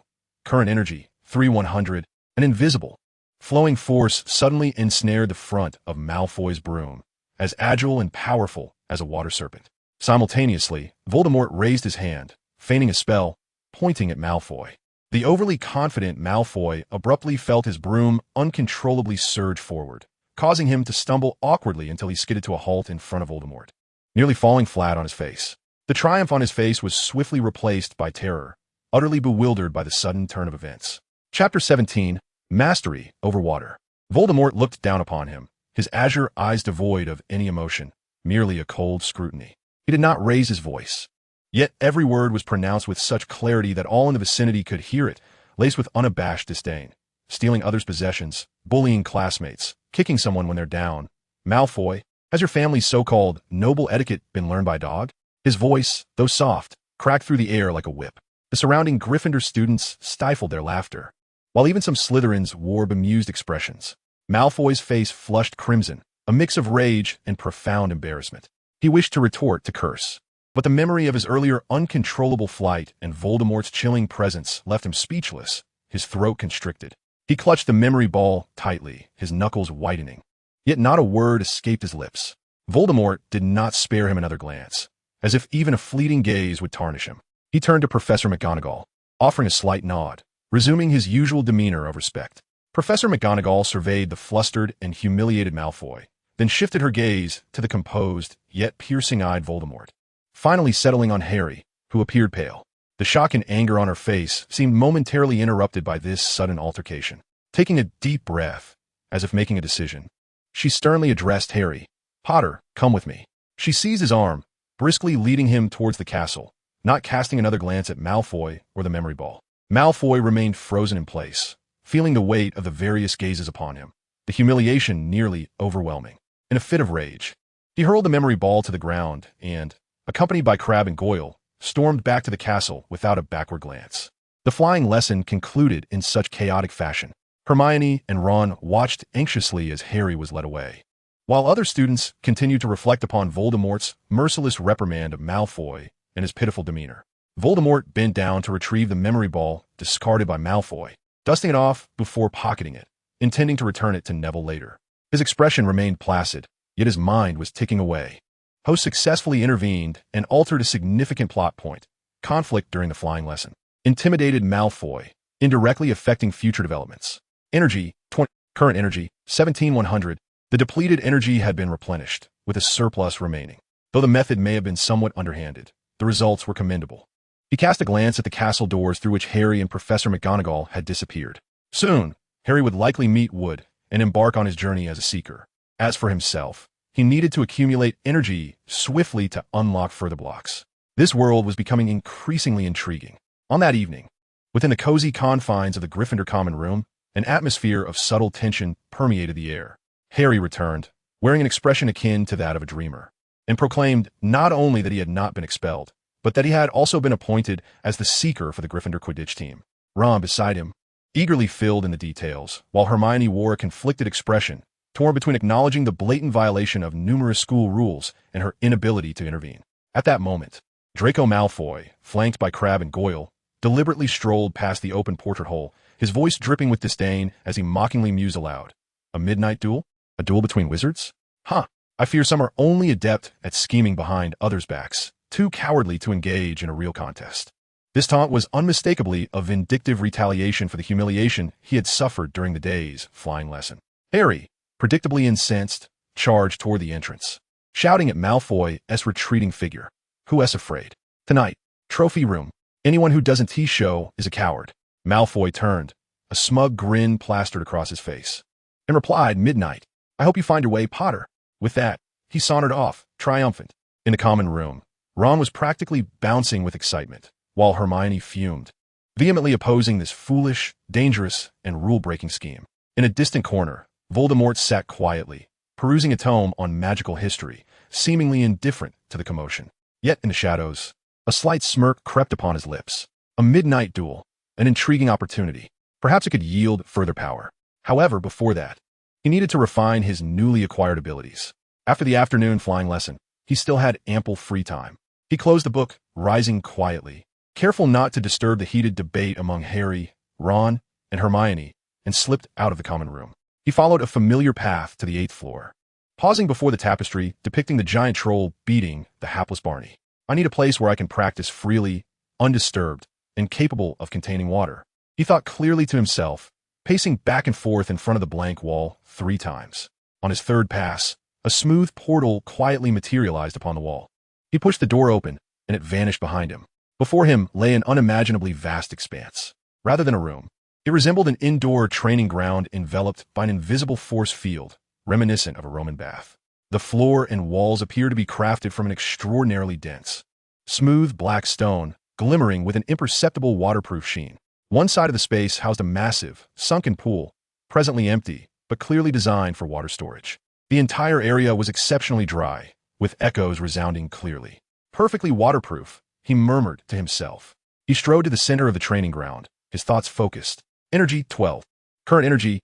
Current energy, 3/100. An invisible, flowing force suddenly ensnared the front of Malfoy's broom, as agile and powerful as a water serpent. Simultaneously, Voldemort raised his hand, feigning a spell, pointing at Malfoy. The overly confident Malfoy abruptly felt his broom uncontrollably surge forward, causing him to stumble awkwardly until he skidded to a halt in front of Voldemort. nearly falling flat on his face. The triumph on his face was swiftly replaced by terror, utterly bewildered by the sudden turn of events. Chapter 17, Mastery Over Water. Voldemort looked down upon him, his azure eyes devoid of any emotion, merely a cold scrutiny. He did not raise his voice. Yet every word was pronounced with such clarity that all in the vicinity could hear it, laced with unabashed disdain. Stealing others' possessions, bullying classmates, kicking someone when they're down. Malfoy, has your family's so-called noble etiquette been learned by dog? His voice, though soft, cracked through the air like a whip. The surrounding Gryffindor students stifled their laughter, while even some Slytherins wore bemused expressions. Malfoy's face flushed crimson, a mix of rage and profound embarrassment. He wished to retort, to curse, but the memory of his earlier uncontrollable flight and Voldemort's chilling presence left him speechless, his throat constricted. He clutched the memory ball tightly, his knuckles whitening. Yet not a word escaped his lips. Voldemort did not spare him another glance, as if even a fleeting gaze would tarnish him. He turned to Professor McGonagall, offering a slight nod, resuming his usual demeanor of respect. Professor McGonagall surveyed the flustered and humiliated Malfoy, then shifted her gaze to the composed, yet piercing-eyed Voldemort, finally settling on Harry, who appeared pale. The shock and anger on her face seemed momentarily interrupted by this sudden altercation. Taking a deep breath, as if making a decision, she sternly addressed Harry. "Potter, come with me." She seized his arm, briskly leading him towards the castle, not casting another glance at Malfoy or the memory ball. Malfoy remained frozen in place, feeling the weight of the various gazes upon him, the humiliation nearly overwhelming. In a fit of rage, he hurled the memory ball to the ground and, accompanied by Crabbe and Goyle, stormed back to the castle without a backward glance. The flying lesson concluded in such chaotic fashion. Hermione and Ron watched anxiously as Harry was led away, while other students continued to reflect upon Voldemort's merciless reprimand of Malfoy and his pitiful demeanor. Voldemort bent down to retrieve the memory ball discarded by Malfoy, dusting it off before pocketing it, intending to return it to Neville later. His expression remained placid, yet his mind was ticking away. Host successfully intervened and altered a significant plot point, conflict during the flying lesson. Intimidated Malfoy, indirectly affecting future developments. Energy, 20, current energy, 17,100. The depleted energy had been replenished, with a surplus remaining. Though the method may have been somewhat underhanded, the results were commendable. He cast a glance at the castle doors through which Harry and Professor McGonagall had disappeared. Soon, Harry would likely meet Wood and embark on his journey as a seeker. As for himself, he needed to accumulate energy swiftly to unlock further blocks. This world was becoming increasingly intriguing. On that evening, within the cozy confines of the Gryffindor common room, an atmosphere of subtle tension permeated the air. Harry returned, wearing an expression akin to that of a dreamer, and proclaimed not only that he had not been expelled, but that he had also been appointed as the seeker for the Gryffindor Quidditch team. Ron, beside him, eagerly filled in the details, while Hermione wore a conflicted expression, torn between acknowledging the blatant violation of numerous school rules and her inability to intervene. At that moment, Draco Malfoy, flanked by Crabbe and Goyle, deliberately strolled past the open portrait hole, his voice dripping with disdain as he mockingly mused aloud. A midnight duel? A duel between wizards? Huh. I fear some are only adept at scheming behind others' backs, too cowardly to engage in a real contest. This taunt was unmistakably a vindictive retaliation for the humiliation he had suffered during the day's flying lesson. Harry, predictably incensed, charged toward the entrance, shouting at Malfoy's retreating figure. Who's afraid? Tonight, trophy room. Anyone who doesn't show is a coward. Malfoy turned, a smug grin plastered across his face, and replied, "Midnight. I hope you find your way, Potter." With that, he sauntered off, triumphant. In the common room, Ron was practically bouncing with excitement, while Hermione fumed, vehemently opposing this foolish, dangerous, and rule-breaking scheme. In a distant corner, Voldemort sat quietly, perusing a tome on magical history, seemingly indifferent to the commotion. Yet in the shadows, a slight smirk crept upon his lips. A midnight duel, an intriguing opportunity. Perhaps it could yield further power. However, before that, he needed to refine his newly acquired abilities. After the afternoon flying lesson, he still had ample free time. He closed the book, rising quietly, careful not to disturb the heated debate among Harry, Ron, and Hermione, and slipped out of the common room. He followed a familiar path to the 8th floor, pausing before the tapestry depicting the giant troll beating the hapless Barney. I need a place where I can practice freely, undisturbed, and capable of containing water. He thought clearly to himself, pacing back and forth in front of the blank wall 3 times. On his third pass, A smooth portal quietly materialized upon the wall. He pushed the door open, and it vanished behind him. Before him lay an unimaginably vast expanse. Rather than a room, it resembled an indoor training ground enveloped by an invisible force field, reminiscent of a Roman bath. The floor and walls appeared to be crafted from an extraordinarily dense, smooth black stone, glimmering with an imperceptible waterproof sheen. One side of the space housed a massive, sunken pool, presently empty, but clearly designed for water storage. The entire area was exceptionally dry, with echoes resounding clearly. Perfectly waterproof, he murmured to himself. He strode to the center of the training ground, his thoughts focused. Energy 12. Current energy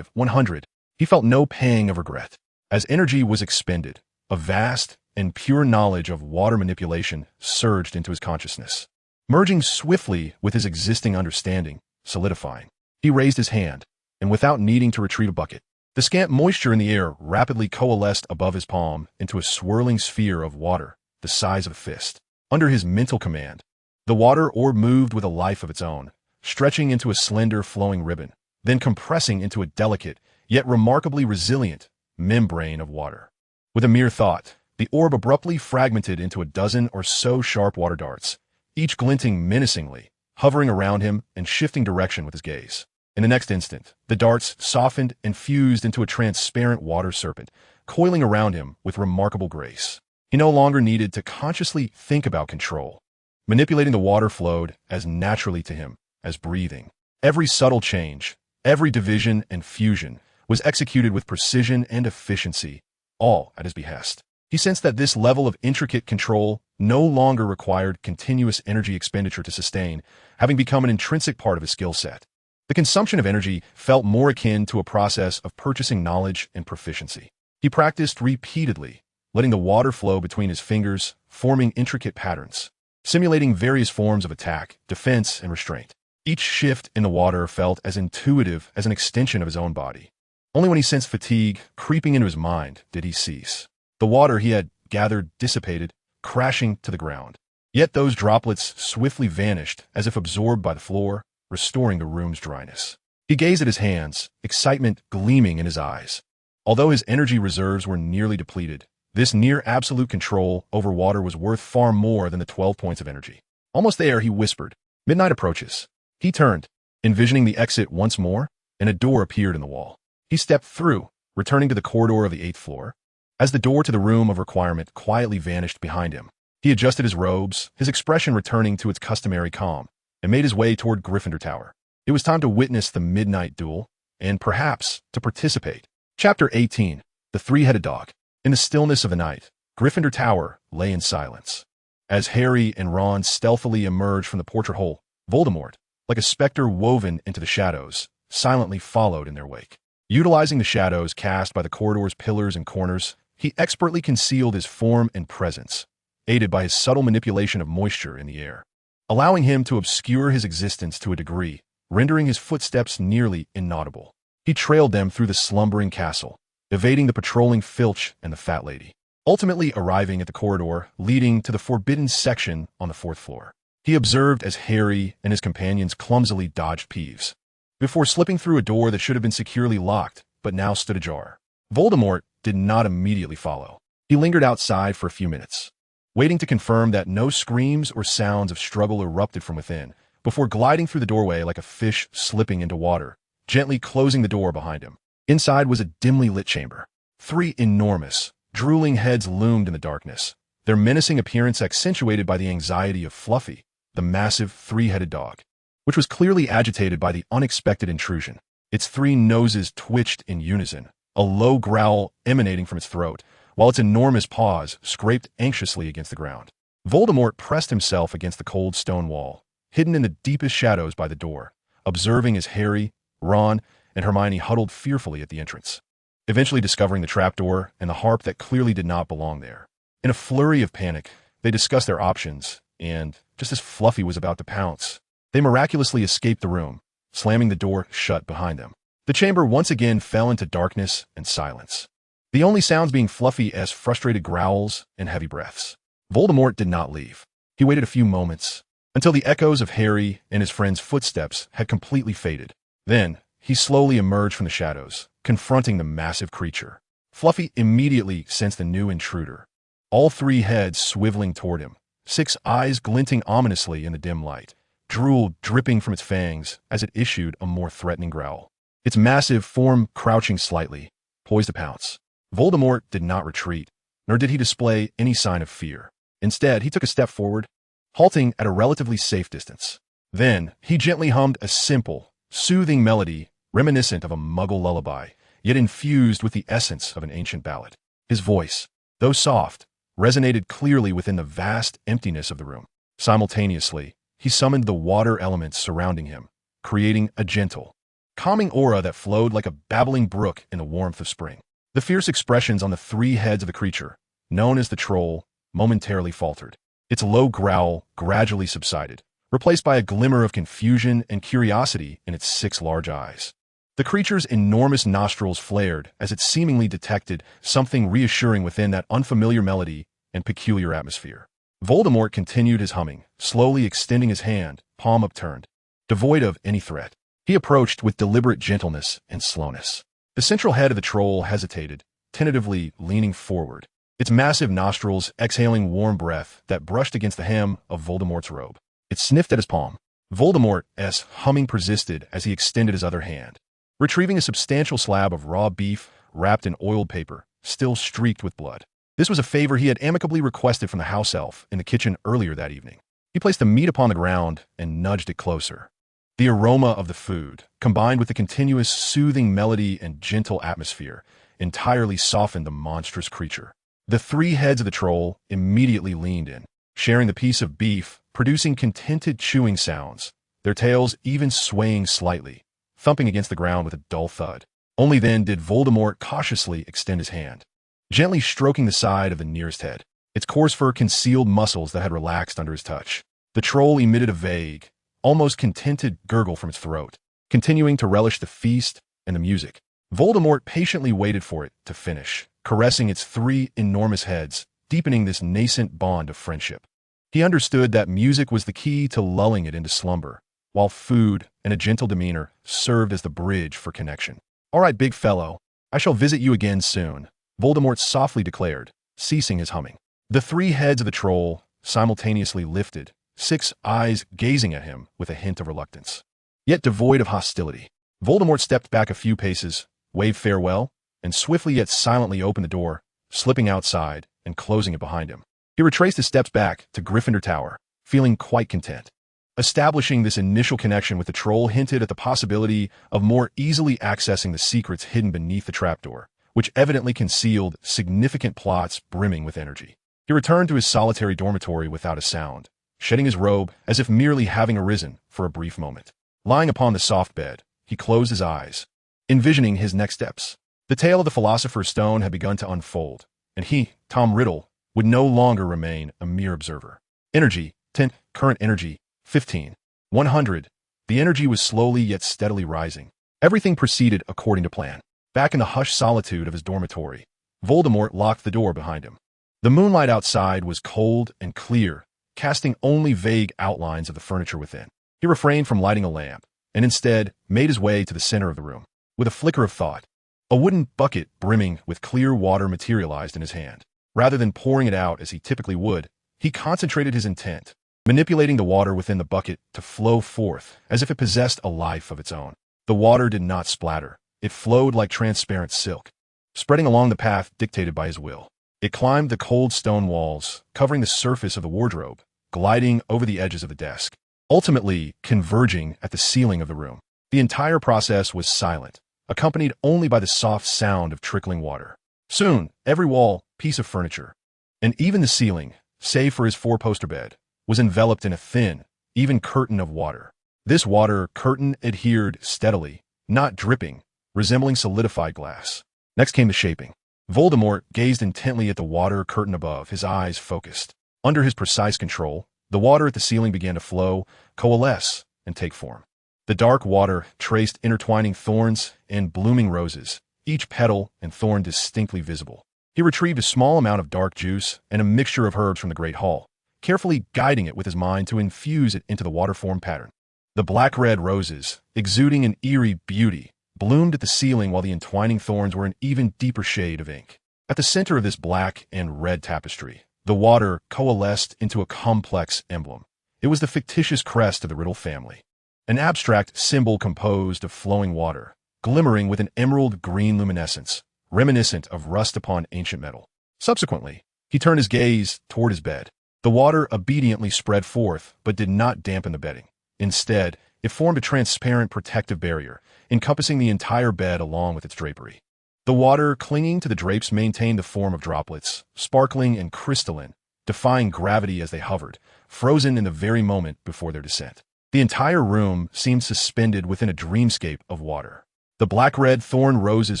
100. He felt no pang of regret. As energy was expended, a vast and pure knowledge of water manipulation surged into his consciousness, merging swiftly with his existing understanding, solidifying. He raised his hand, and without needing to retrieve a bucket, the scant moisture in the air rapidly coalesced above his palm into a swirling sphere of water the size of a fist. Under his mental command, the water orb moved with a life of its own, stretching into a slender flowing ribbon, then compressing into a delicate, yet remarkably resilient, membrane of water. With a mere thought, the orb abruptly fragmented into a dozen or so sharp water darts, each glinting menacingly, hovering around him and shifting direction with his gaze. In the next instant, the darts softened and fused into a transparent water serpent, coiling around him with remarkable grace. He no longer needed to consciously think about control. Manipulating the water flowed as naturally to him as breathing. Every subtle change, every division and fusion was executed with precision and efficiency, all at his behest. He sensed that this level of intricate control no longer required continuous energy expenditure to sustain, having become an intrinsic part of his skill set. The consumption of energy felt more akin to a process of purchasing knowledge and proficiency. He practiced repeatedly, letting the water flow between his fingers, forming intricate patterns, simulating various forms of attack, defense, and restraint. Each shift in the water felt as intuitive as an extension of his own body. Only when he sensed fatigue creeping into his mind did he cease. The water he had gathered dissipated, crashing to the ground. Yet those droplets swiftly vanished as if absorbed by the floor, restoring the room's dryness. He gazed at his hands, excitement gleaming in his eyes. Although his energy reserves were nearly depleted, this near-absolute control over water was worth far more than the 12 points of energy. Almost there, he whispered, "Midnight approaches." He turned, envisioning the exit once more, and a door appeared in the wall. He stepped through, returning to the corridor of the 8th floor. As the door to the room of requirement quietly vanished behind him, he adjusted his robes, his expression returning to its customary calm, and made his way toward Gryffindor Tower. It was time to witness the midnight duel, and perhaps to participate. Chapter 18. The Three-Headed Dog. In the stillness of the night, Gryffindor Tower lay in silence. As Harry and Ron stealthily emerged from the portrait hole, Voldemort, like a specter woven into the shadows, silently followed in their wake. Utilizing the shadows cast by the corridor's pillars and corners, he expertly concealed his form and presence, aided by his subtle manipulation of moisture in the air, allowing him to obscure his existence to a degree, rendering his footsteps nearly inaudible. He trailed them through the slumbering castle, evading the patrolling Filch and the Fat Lady, ultimately arriving at the corridor leading to the forbidden section on the 4th floor. He observed as Harry and his companions clumsily dodged Peeves, before slipping through a door that should have been securely locked, but now stood ajar. Voldemort did not immediately follow. He lingered outside for a few minutes, waiting to confirm that no screams or sounds of struggle erupted from within, before gliding through the doorway like a fish slipping into water, gently closing the door behind him. Inside was a dimly lit chamber. 3 enormous, drooling heads loomed in the darkness, their menacing appearance accentuated by the anxiety of Fluffy, the massive 3-headed dog, which was clearly agitated by the unexpected intrusion. Its 3 noses twitched in unison, a low growl emanating from its throat, while its enormous paws scraped anxiously against the ground. Voldemort pressed himself against the cold stone wall, hidden in the deepest shadows by the door, observing as Harry, Ron, and Hermione huddled fearfully at the entrance, eventually discovering the trapdoor and the harp that clearly did not belong there. In a flurry of panic, they discussed their options, and, just as Fluffy was about to pounce, they miraculously escaped the room, slamming the door shut behind them. The chamber once again fell into darkness and silence, the only sounds being Fluffy's frustrated growls and heavy breaths. Voldemort did not leave. He waited a few moments, until the echoes of Harry and his friend's footsteps had completely faded. Then, he slowly emerged from the shadows, confronting the massive creature. Fluffy immediately sensed the new intruder. All three heads swiveling toward him, 6 eyes glinting ominously in the dim light, drool dripping from its fangs as it issued a more threatening growl. Its massive form crouching slightly, poised to pounce. Voldemort did not retreat, nor did he display any sign of fear. Instead, he took a step forward, halting at a relatively safe distance. Then, he gently hummed a simple, soothing melody reminiscent of a Muggle lullaby, yet infused with the essence of an ancient ballad. His voice, though soft, resonated clearly within the vast emptiness of the room. Simultaneously, he summoned the water elements surrounding him, creating a gentle, calming aura that flowed like a babbling brook in the warmth of spring. The fierce expressions on the 3 heads of the creature, known as the troll, momentarily faltered. Its low growl gradually subsided, replaced by a glimmer of confusion and curiosity in its 6 large eyes. The creature's enormous nostrils flared as it seemingly detected something reassuring within that unfamiliar melody and peculiar atmosphere. Voldemort continued his humming, slowly extending his hand, palm upturned. Devoid of any threat, he approached with deliberate gentleness and slowness. The central head of the troll hesitated, tentatively leaning forward, its massive nostrils exhaling warm breath that brushed against the hem of Voldemort's robe. It sniffed at his palm. Voldemort's humming persisted as he extended his other hand, retrieving a substantial slab of raw beef wrapped in oiled paper, still streaked with blood. This was a favor he had amicably requested from the house elf in the kitchen earlier that evening. He placed the meat upon the ground and nudged it closer. The aroma of the food, combined with the continuous soothing melody and gentle atmosphere, entirely softened the monstrous creature. The 3 heads of the troll immediately leaned in, sharing the piece of beef, producing contented chewing sounds, their tails even swaying slightly, thumping against the ground with a dull thud. Only then did Voldemort cautiously extend his hand, gently stroking the side of the nearest head. Its coarse fur concealed muscles that had relaxed under his touch. The troll emitted a vague, almost contented gurgle from its throat, continuing to relish the feast and the music. Voldemort patiently waited for it to finish, caressing its 3 enormous heads, deepening this nascent bond of friendship. He understood that music was the key to lulling it into slumber, while food and a gentle demeanor served as the bridge for connection. "All right, big fellow, I shall visit you again soon," Voldemort softly declared, ceasing his humming. The 3 heads of the troll simultaneously lifted, 6 eyes gazing at him with a hint of reluctance, yet devoid of hostility. Voldemort stepped back a few paces, waved farewell, and swiftly yet silently opened the door, slipping outside and closing it behind him. He retraced his steps back to Gryffindor Tower, feeling quite content. Establishing this initial connection with the troll hinted at the possibility of more easily accessing the secrets hidden beneath the trapdoor, which evidently concealed significant plots brimming with energy. He returned to his solitary dormitory without a sound, shedding his robe as if merely having arisen for a brief moment. Lying upon the soft bed, he closed his eyes, envisioning his next steps. The tale of the Philosopher's Stone had begun to unfold, and he, Tom Riddle, would no longer remain a mere observer. Energy, 10, current energy, 15, 100. The energy was slowly yet steadily rising. Everything proceeded according to plan. Back in the hushed solitude of his dormitory, Voldemort locked the door behind him. The moonlight outside was cold and clear, casting only vague outlines of the furniture within. He refrained from lighting a lamp, and instead made his way to the center of the room. With a flicker of thought, a wooden bucket brimming with clear water materialized in his hand. Rather than pouring it out as he typically would, he concentrated his intent, manipulating the water within the bucket to flow forth as if it possessed a life of its own. The water did not splatter. It flowed like transparent silk, spreading along the path dictated by his will. It climbed the cold stone walls, covering the surface of the wardrobe, gliding over the edges of the desk, ultimately converging at the ceiling of the room. The entire process was silent, accompanied only by the soft sound of trickling water. Soon, every wall, piece of furniture, and even the ceiling, save for his 4-poster bed, was enveloped in a thin, even curtain of water. This water curtain adhered steadily, not dripping, resembling solidified glass. Next came the shaping. Voldemort gazed intently at the water curtain above, his eyes focused. Under his precise control, the water at the ceiling began to flow, coalesce, and take form. The dark water traced intertwining thorns and blooming roses, each petal and thorn distinctly visible. He retrieved a small amount of dark juice and a mixture of herbs from the Great Hall, carefully guiding it with his mind to infuse it into the water-form pattern. The black-red roses, exuding an eerie beauty, bloomed at the ceiling while the entwining thorns were an even deeper shade of ink. At the center of this black and red tapestry, the water coalesced into a complex emblem. It was the fictitious crest of the Riddle family, an abstract symbol composed of flowing water, glimmering with an emerald green luminescence, reminiscent of rust upon ancient metal. Subsequently, he turned his gaze toward his bed. The water obediently spread forth, but did not dampen the bedding. Instead, it formed a transparent protective barrier, encompassing the entire bed along with its drapery. The water clinging to the drapes maintained the form of droplets, sparkling and crystalline, defying gravity as they hovered, frozen in the very moment before their descent. The entire room seemed suspended within a dreamscape of water. The black-red thorn roses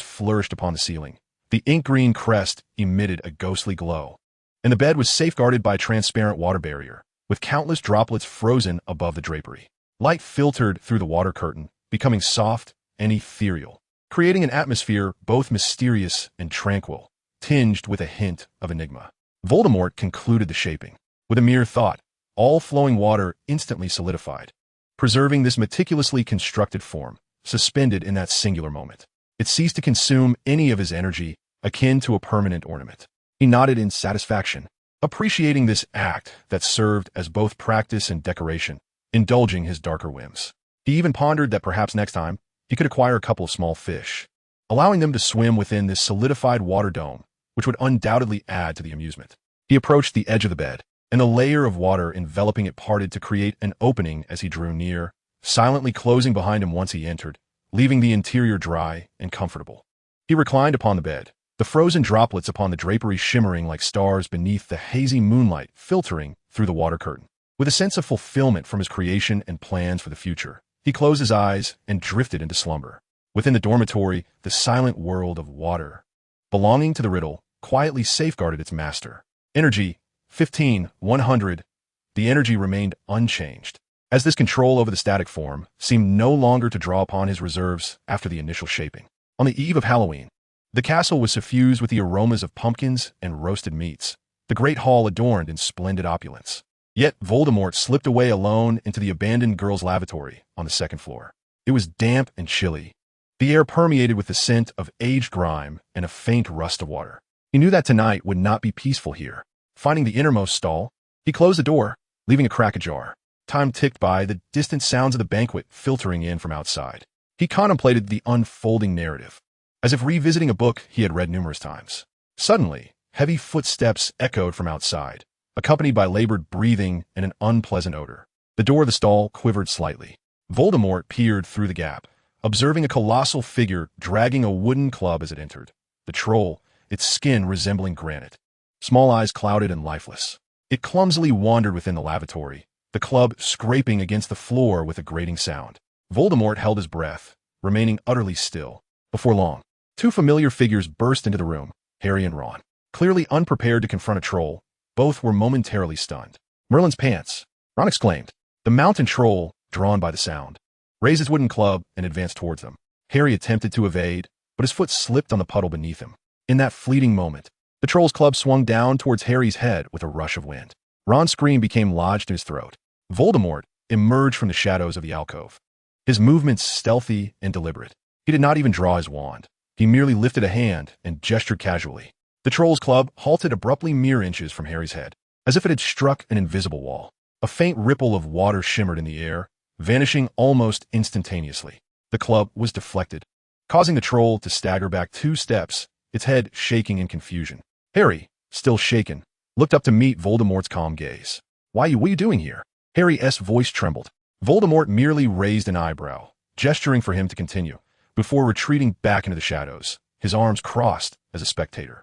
flourished upon the ceiling. The ink-green crest emitted a ghostly glow, and the bed was safeguarded by a transparent water barrier, with countless droplets frozen above the drapery. Light filtered through the water curtain, becoming soft and ethereal, creating an atmosphere both mysterious and tranquil, tinged with a hint of enigma. Voldemort concluded the shaping. With a mere thought, all flowing water instantly solidified, preserving this meticulously constructed form, suspended in that singular moment. It ceased to consume any of his energy, akin to a permanent ornament. He nodded in satisfaction, appreciating this act that served as both practice and decoration, indulging his darker whims. He even pondered that perhaps next time, he could acquire a couple of small fish, allowing them to swim within this solidified water dome, which would undoubtedly add to the amusement. He approached the edge of the bed, and the layer of water enveloping it parted to create an opening as he drew near, silently closing behind him once he entered, leaving the interior dry and comfortable. He reclined upon the bed, the frozen droplets upon the drapery shimmering like stars beneath the hazy moonlight filtering through the water curtain. With a sense of fulfillment from his creation and plans for the future, he closed his eyes and drifted into slumber. Within the dormitory, the silent world of water, belonging to the Riddle, quietly safeguarded its master. Energy, 15,100. The energy remained unchanged, as this control over the static form seemed no longer to draw upon his reserves after the initial shaping. On the eve of Halloween, the castle was suffused with the aromas of pumpkins and roasted meats, the great hall adorned in splendid opulence. Yet Voldemort slipped away alone into the abandoned girls' lavatory on the second floor. It was damp and chilly, the air permeated with the scent of aged grime and a faint rust of water. He knew that tonight would not be peaceful here. Finding the innermost stall, he closed the door, leaving a crack ajar. Time ticked by, the distant sounds of the banquet filtering in from outside. He contemplated the unfolding narrative, as if revisiting a book he had read numerous times. Suddenly, heavy footsteps echoed from outside, accompanied by labored breathing and an unpleasant odor. The door of the stall quivered slightly. Voldemort peered through the gap, observing a colossal figure dragging a wooden club as it entered. The troll, its skin resembling granite, small eyes clouded and lifeless. It clumsily wandered within the lavatory, the club scraping against the floor with a grating sound. Voldemort held his breath, remaining utterly still. Before long, two familiar figures burst into the room, Harry and Ron. Clearly unprepared to confront a troll, both were momentarily stunned. "Merlin's pants!" Ron exclaimed. The mountain troll, drawn by the sound, raised his wooden club and advanced towards them. Harry attempted to evade, but his foot slipped on the puddle beneath him. In that fleeting moment, the troll's club swung down towards Harry's head with a rush of wind. Ron's scream became lodged in his throat. Voldemort emerged from the shadows of the alcove, his movements stealthy and deliberate. He did not even draw his wand. He merely lifted a hand and gestured casually. The troll's club halted abruptly mere inches from Harry's head, as if it had struck an invisible wall. A faint ripple of water shimmered in the air, vanishing almost instantaneously. The club was deflected, causing the troll to stagger back 2 steps, its head shaking in confusion. Harry, still shaken, looked up to meet Voldemort's calm gaze. What are you doing here?" Harry's voice trembled. Voldemort merely raised an eyebrow, gesturing for him to continue, before retreating back into the shadows, his arms crossed as a spectator.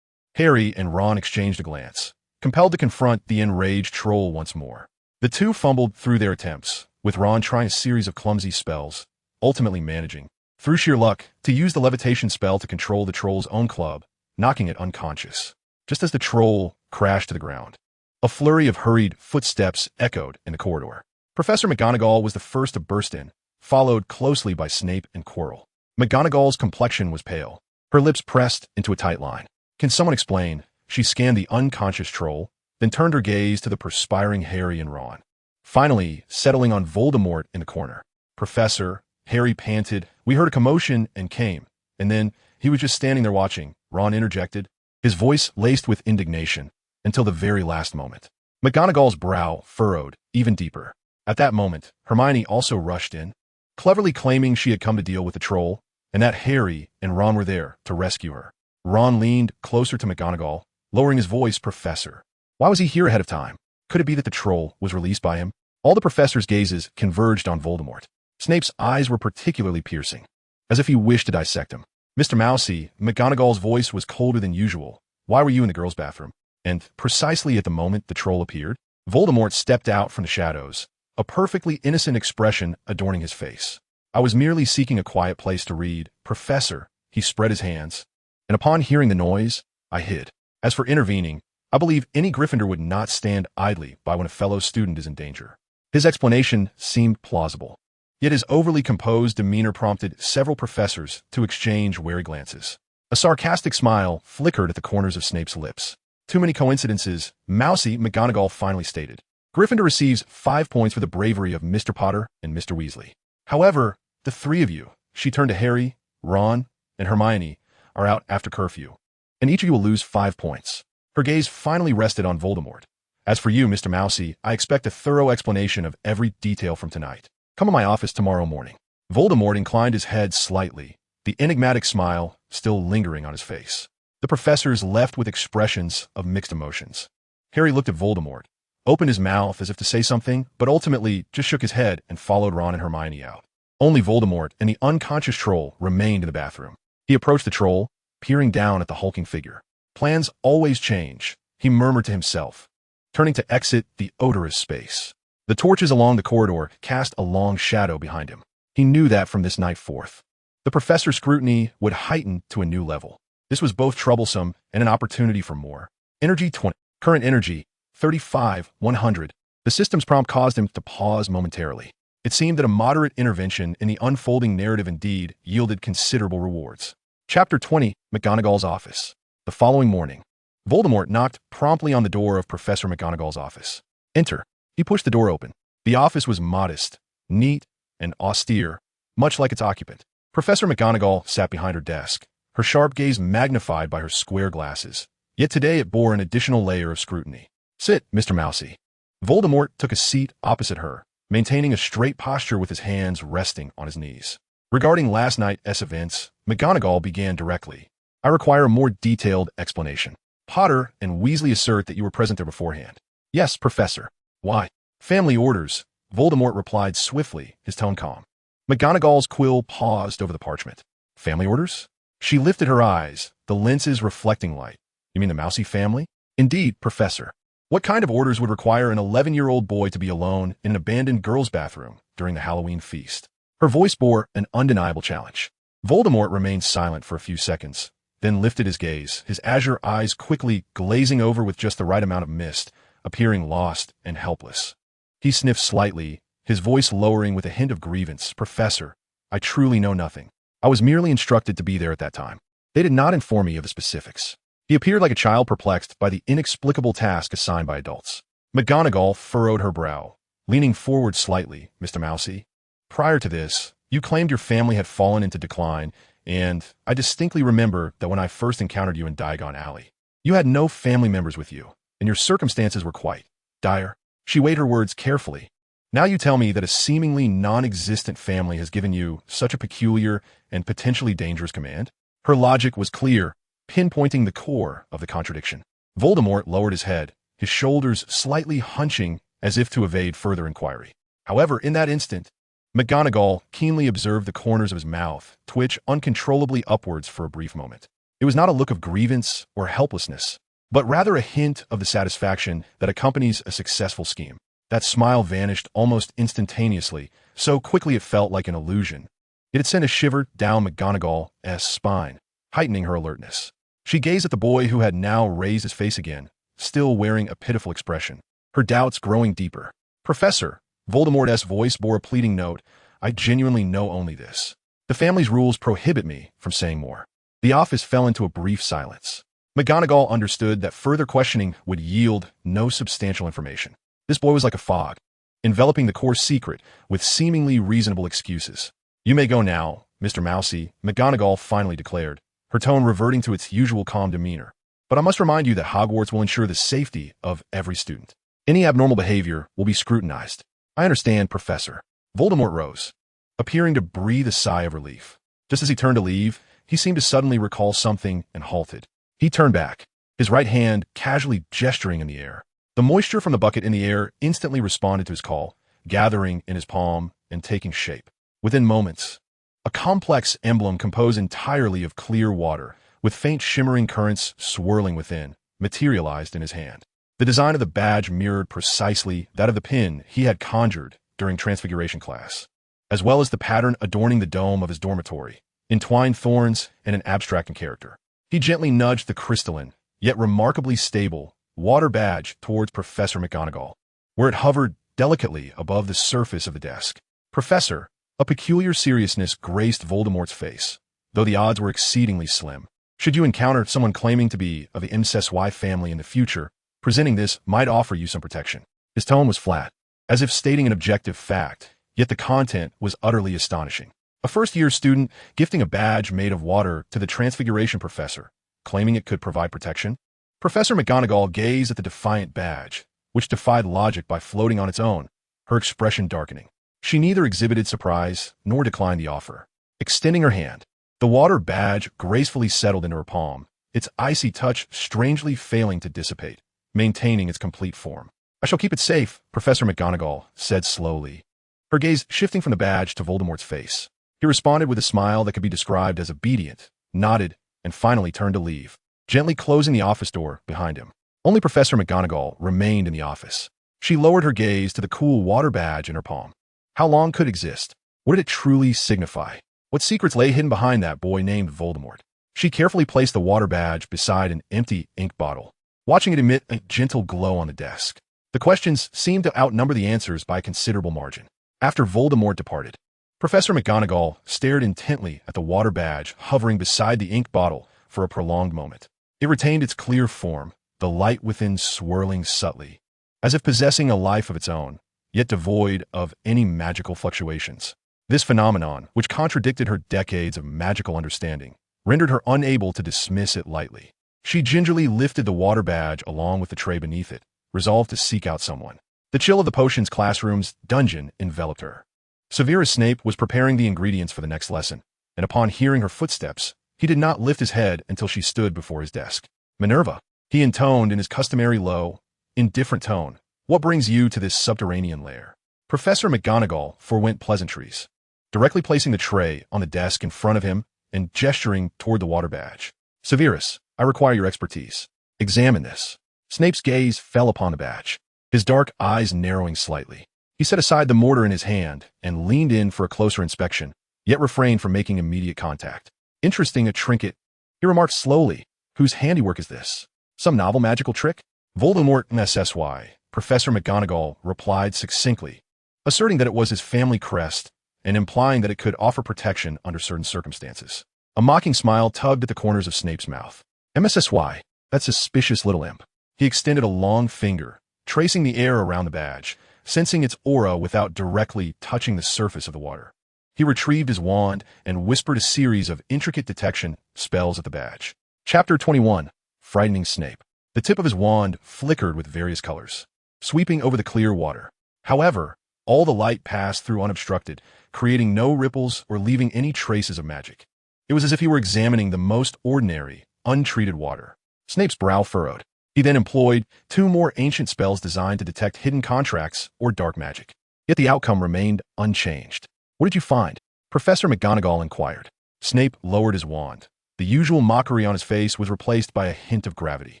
Harry and Ron exchanged a glance, compelled to confront the enraged troll once more. The two fumbled through their attempts, with Ron trying a series of clumsy spells, ultimately managing, through sheer luck, to use the levitation spell to control the troll's own club, knocking it unconscious. Just as the troll crashed to the ground, a flurry of hurried footsteps echoed in the corridor. Professor McGonagall was the first to burst in, followed closely by Snape and Quirrell. McGonagall's complexion was pale, her lips pressed into a tight line. "Can someone explain?" She scanned the unconscious troll, then turned her gaze to the perspiring Harry and Ron, finally settling on Voldemort in the corner. "Professor," Harry panted. We heard a commotion and came. And then, he was just standing there watching, Ron interjected, his voice laced with indignation, until the very last moment. McGonagall's brow furrowed even deeper. At that moment, Hermione also rushed in, cleverly claiming she had come to deal with the troll, and that Harry and Ron were there to rescue her. Ron leaned closer to McGonagall, lowering his voice. Professor, why was he here ahead of time? Could it be that the troll was released by him? All the professor's gazes converged on Voldemort. Snape's eyes were particularly piercing, as if he wished to dissect him. Mr. Mousy, McGonagall's voice was colder than usual. Why were you in the girls' bathroom? And precisely at the moment the troll appeared, Voldemort stepped out from the shadows, a perfectly innocent expression adorning his face. I was merely seeking a quiet place to read. Professor, he spread his hands, and upon hearing the noise, I hid. As for intervening, I believe any Gryffindor would not stand idly by when a fellow student is in danger. His explanation seemed plausible, yet his overly composed demeanor prompted several professors to exchange wary glances. A sarcastic smile flickered at the corners of Snape's lips. Too many coincidences, Mousy, McGonagall finally stated. Gryffindor receives 5 points for the bravery of Mr. Potter and Mr. Weasley. However, the three of you, she turned to Harry, Ron, and Hermione, are out after curfew, and each of you will lose 5 points. Her gaze finally rested on Voldemort. As for you, Mr. Mousy, I expect a thorough explanation of every detail from tonight. Come to my office tomorrow morning. Voldemort inclined his head slightly, the enigmatic smile still lingering on his face. The professors left with expressions of mixed emotions. Harry looked at Voldemort, opened his mouth as if to say something, but ultimately just shook his head and followed Ron and Hermione out. Only Voldemort and the unconscious troll remained in the bathroom. He approached the troll, peering down at the hulking figure. Plans always change, he murmured to himself, turning to exit the odorous space. The torches along the corridor cast a long shadow behind him. He knew that from this night forth, the professor's scrutiny would heighten to a new level. This was both troublesome and an opportunity for more. Energy 20. Current energy, 35,100. The system's prompt caused him to pause momentarily. It seemed that a moderate intervention in the unfolding narrative indeed yielded considerable rewards. Chapter 20. McGonagall's Office. The following morning, Voldemort knocked promptly on the door of Professor McGonagall's office. Enter. He pushed the door open. The office was modest, neat, and austere, much like its occupant. Professor McGonagall sat behind her desk, her sharp gaze magnified by her square glasses. Yet today it bore an additional layer of scrutiny. Sit, Mr. Mousy. Voldemort took a seat opposite her, maintaining a straight posture with his hands resting on his knees. Regarding last night's events, McGonagall began directly. I require a more detailed explanation. Potter and Weasley assert that you were present there beforehand. Yes, Professor. Why? Family orders, Voldemort replied swiftly, his tone calm. McGonagall's quill paused over the parchment. Family orders? She lifted her eyes, the lenses reflecting light. You mean the Mousy family? Indeed, Professor. What kind of orders would require an 11-year-old boy to be alone in an abandoned girls' bathroom during the Halloween feast? Her voice bore an undeniable challenge. Voldemort remained silent for a few seconds, then lifted his gaze, his azure eyes quickly glazing over with just the right amount of mist, appearing lost and helpless. He sniffed slightly, his voice lowering with a hint of grievance. Professor, I truly know nothing. I was merely instructed to be there at that time. They did not inform me of the specifics. He appeared like a child perplexed by the inexplicable task assigned by adults. McGonagall furrowed her brow, leaning forward slightly. Mr. Mousy, prior to this, you claimed your family had fallen into decline, and I distinctly remember that when I first encountered you in Diagon Alley, you had no family members with you, and your circumstances were quite dire. She weighed her words carefully. Now you tell me that a seemingly non-existent family has given you such a peculiar and potentially dangerous command? Her logic was clear, pinpointing the core of the contradiction. Voldemort lowered his head, his shoulders slightly hunching as if to evade further inquiry. However, in that instant, McGonagall keenly observed the corners of his mouth twitch uncontrollably upwards for a brief moment. It was not a look of grievance or helplessness, but rather a hint of the satisfaction that accompanies a successful scheme. That smile vanished almost instantaneously, so quickly it felt like an illusion. It had sent a shiver down McGonagall's spine, heightening her alertness. She gazed at the boy who had now raised his face again, still wearing a pitiful expression, her doubts growing deeper. Professor, Voldemort's voice bore a pleading note, I genuinely know only this. The family's rules prohibit me from saying more. The office fell into a brief silence. McGonagall understood that further questioning would yield no substantial information. This boy was like a fog, enveloping the core secret with seemingly reasonable excuses. You may go now, Mr. Mousy, McGonagall finally declared, her tone reverting to its usual calm demeanor. But I must remind you that Hogwarts will ensure the safety of every student. Any abnormal behavior will be scrutinized. I understand, Professor. Voldemort rose, appearing to breathe a sigh of relief. Just as he turned to leave, he seemed to suddenly recall something and halted. He turned back, his right hand casually gesturing in the air. The moisture from the bucket in the air instantly responded to his call, gathering in his palm and taking shape. Within moments, a complex emblem composed entirely of clear water, with faint shimmering currents swirling within, materialized in his hand. The design of the badge mirrored precisely that of the pin he had conjured during Transfiguration class, as well as the pattern adorning the dome of his dormitory, entwined thorns and an abstracting character. He gently nudged the crystalline, yet remarkably stable, water badge towards Professor McGonagall, where it hovered delicately above the surface of the desk. Professor, a peculiar seriousness graced Voldemort's face, though the odds were exceedingly slim. Should you encounter someone claiming to be of the MSY family in the future, presenting this might offer you some protection. His tone was flat, as if stating an objective fact, yet the content was utterly astonishing. A first-year student gifting a badge made of water to the Transfiguration professor, claiming it could provide protection? Professor McGonagall gazed at the defiant badge, which defied logic by floating on its own, her expression darkening. She neither exhibited surprise nor declined the offer. Extending her hand, the water badge gracefully settled into her palm, its icy touch strangely failing to dissipate, maintaining its complete form. I shall keep it safe, Professor McGonagall said slowly, her gaze shifting from the badge to Voldemort's face. He responded with a smile that could be described as obedient, nodded, and finally turned to leave, gently closing the office door behind him. Only Professor McGonagall remained in the office. She lowered her gaze to the cool water badge in her palm. How long could it exist? What did it truly signify? What secrets lay hidden behind that boy named Voldemort? She carefully placed the water badge beside an empty ink bottle, watching it emit a gentle glow on the desk. The questions seemed to outnumber the answers by a considerable margin. After Voldemort departed, Professor McGonagall stared intently at the water badge hovering beside the ink bottle for a prolonged moment. It retained its clear form, the light within swirling subtly, as if possessing a life of its own, yet devoid of any magical fluctuations. This phenomenon, which contradicted her decades of magical understanding, rendered her unable to dismiss it lightly. She gingerly lifted the water badge along with the tray beneath it, resolved to seek out someone. The chill of the potions classroom's dungeon enveloped her. Severus Snape was preparing the ingredients for the next lesson, and upon hearing her footsteps, he did not lift his head until she stood before his desk. Minerva, he intoned in his customary low, indifferent tone, what brings you to this subterranean lair? Professor McGonagall forewent pleasantries, directly placing the tray on the desk in front of him and gesturing toward the water badge. Severus, I require your expertise. Examine this. Snape's gaze fell upon the badge, his dark eyes narrowing slightly. He set aside the mortar in his hand and leaned in for a closer inspection, yet refrained from making immediate contact. Interesting, a trinket, he remarked slowly. Whose handiwork is this? Some novel magical trick? Voldemort SSY, Professor McGonagall replied succinctly, asserting that it was his family crest and implying that it could offer protection under certain circumstances. A mocking smile tugged at the corners of Snape's mouth. MSSY, that suspicious little imp. He extended a long finger, tracing the air around the badge, sensing its aura without directly touching the surface of the water. He retrieved his wand and whispered a series of intricate detection spells at the badge. Chapter 21. Frightening Snape. The tip of his wand flickered with various colors, sweeping over the clear water. However, all the light passed through unobstructed, creating no ripples or leaving any traces of magic. It was as if he were examining the most ordinary, untreated water. Snape's brow furrowed. He then employed 2 more ancient spells designed to detect hidden contracts or dark magic. Yet the outcome remained unchanged. What did you find? Professor McGonagall inquired. Snape lowered his wand. The usual mockery on his face was replaced by a hint of gravity.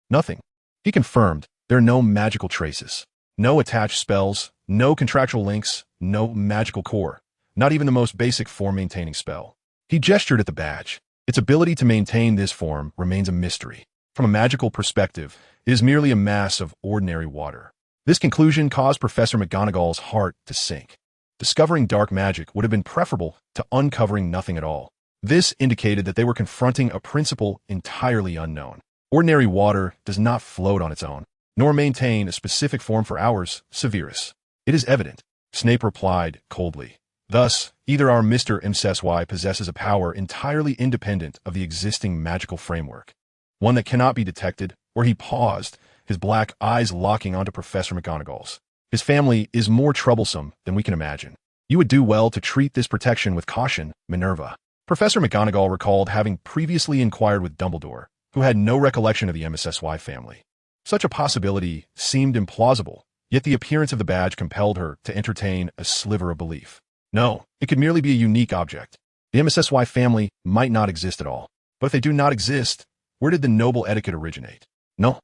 Nothing. He confirmed, there are no magical traces. No attached spells, no contractual links, no magical core, not even the most basic form-maintaining spell. He gestured at the badge. Its ability to maintain this form remains a mystery. From a magical perspective, it is merely a mass of ordinary water. This conclusion caused Professor McGonagall's heart to sink. Discovering dark magic would have been preferable to uncovering nothing at all. This indicated that they were confronting a principle entirely unknown. Ordinary water does not float on its own, nor maintain a specific form for hours, Severus. It is evident, Snape replied coldly, Thus, either our Mr. Msi possesses a power entirely independent of the existing magical framework, one that cannot be detected, or he paused, his black eyes locking onto Professor McGonagall's. His family is more troublesome than we can imagine. You would do well to treat this protection with caution, Minerva. Professor McGonagall recalled having previously inquired with Dumbledore, who had no recollection of the MSSY family. Such a possibility seemed implausible, yet the appearance of the badge compelled her to entertain a sliver of belief. No, it could merely be a unique object. The MSSY family might not exist at all. But if they do not exist, where did the noble etiquette originate? No.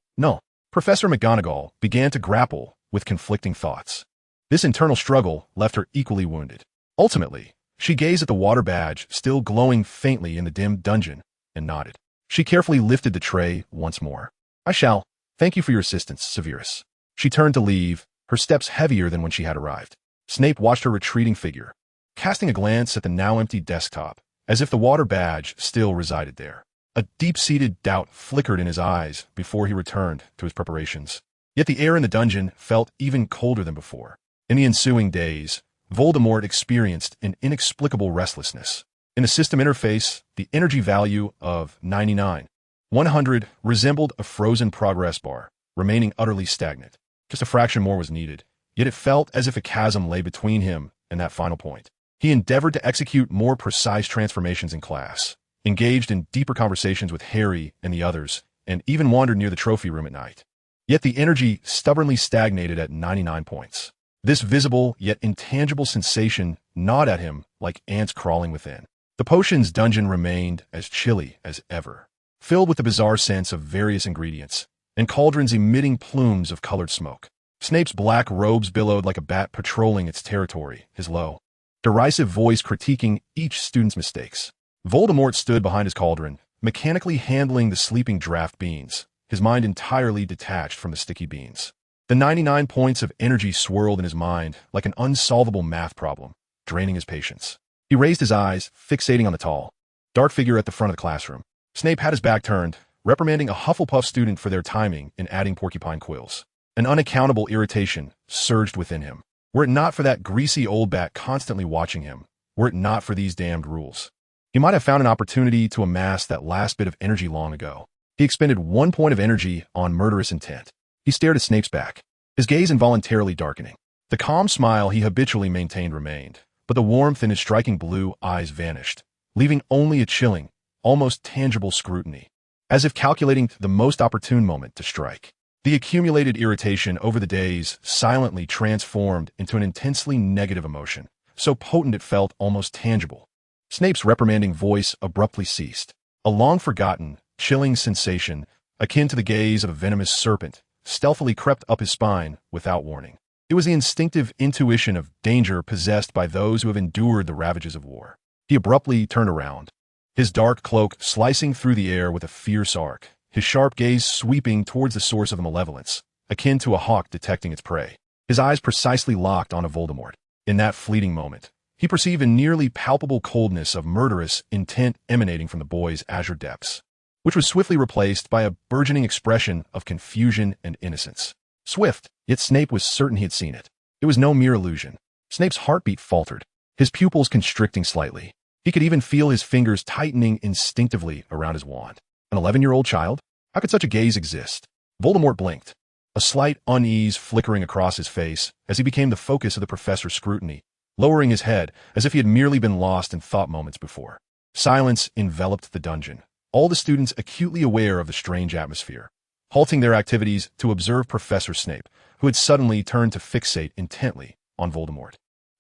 Professor McGonagall began to grapple with conflicting thoughts. This internal struggle left her equally wounded. Ultimately, she gazed at the water badge still glowing faintly in the dim dungeon and nodded. She carefully lifted the tray once more. I shall. Thank you for your assistance, Severus. She turned to leave, her steps heavier than when she had arrived. Snape watched her retreating figure, casting a glance at the now empty desktop, as if the water badge still resided there. A deep-seated doubt flickered in his eyes before he returned to his preparations. Yet the air in the dungeon felt even colder than before. In the ensuing days, Voldemort experienced an inexplicable restlessness. In the system interface, the energy value of 99, 100 resembled a frozen progress bar, remaining utterly stagnant. Just a fraction more was needed, yet it felt as if a chasm lay between him and that final point. He endeavored to execute more precise transformations in class, engaged in deeper conversations with Harry and the others, and even wandered near the trophy room at night. Yet the energy stubbornly stagnated at 99 points. This visible yet intangible sensation gnawed at him like ants crawling within. The potions dungeon remained as chilly as ever, filled with the bizarre scents of various ingredients, and cauldrons emitting plumes of colored smoke. Snape's black robes billowed like a bat patrolling its territory, his low, derisive voice critiquing each student's mistakes. Voldemort stood behind his cauldron, mechanically handling the sleeping draft beans, his mind entirely detached from the sticky beans. The 99 points of energy swirled in his mind like an unsolvable math problem, draining his patience. He raised his eyes, fixating on the tall, dark figure at the front of the classroom. Snape had his back turned, reprimanding a Hufflepuff student for their timing in adding porcupine quills. An unaccountable irritation surged within him. Were it not for that greasy old bat constantly watching him, were it not for these damned rules, he might have found an opportunity to amass that last bit of energy long ago. He expended 1 point of energy on murderous intent. He stared at Snape's back, his gaze involuntarily darkening. The calm smile he habitually maintained remained, but the warmth in his striking blue eyes vanished, leaving only a chilling, almost tangible scrutiny, as if calculating the most opportune moment to strike. The accumulated irritation over the days silently transformed into an intensely negative emotion, so potent it felt almost tangible. Snape's reprimanding voice abruptly ceased. A long-forgotten, chilling sensation, akin to the gaze of a venomous serpent, stealthily crept up his spine without warning. It was the instinctive intuition of danger possessed by those who have endured the ravages of war. He abruptly turned around, his dark cloak slicing through the air with a fierce arc, his sharp gaze sweeping towards the source of the malevolence, akin to a hawk detecting its prey. His eyes precisely locked onto Voldemort. In that fleeting moment, he perceived a nearly palpable coldness of murderous intent emanating from the boy's azure depths, which was swiftly replaced by a burgeoning expression of confusion and innocence. Swift, yet Snape was certain he had seen it. It was no mere illusion. Snape's heartbeat faltered, his pupils constricting slightly. He could even feel his fingers tightening instinctively around his wand. An 11-year-old child? How could such a gaze exist? Voldemort blinked, a slight unease flickering across his face as he became the focus of the professor's scrutiny, lowering his head as if he had merely been lost in thought moments before. Silence enveloped the dungeon, all the students acutely aware of the strange atmosphere, halting their activities to observe Professor Snape, who had suddenly turned to fixate intently on Voldemort.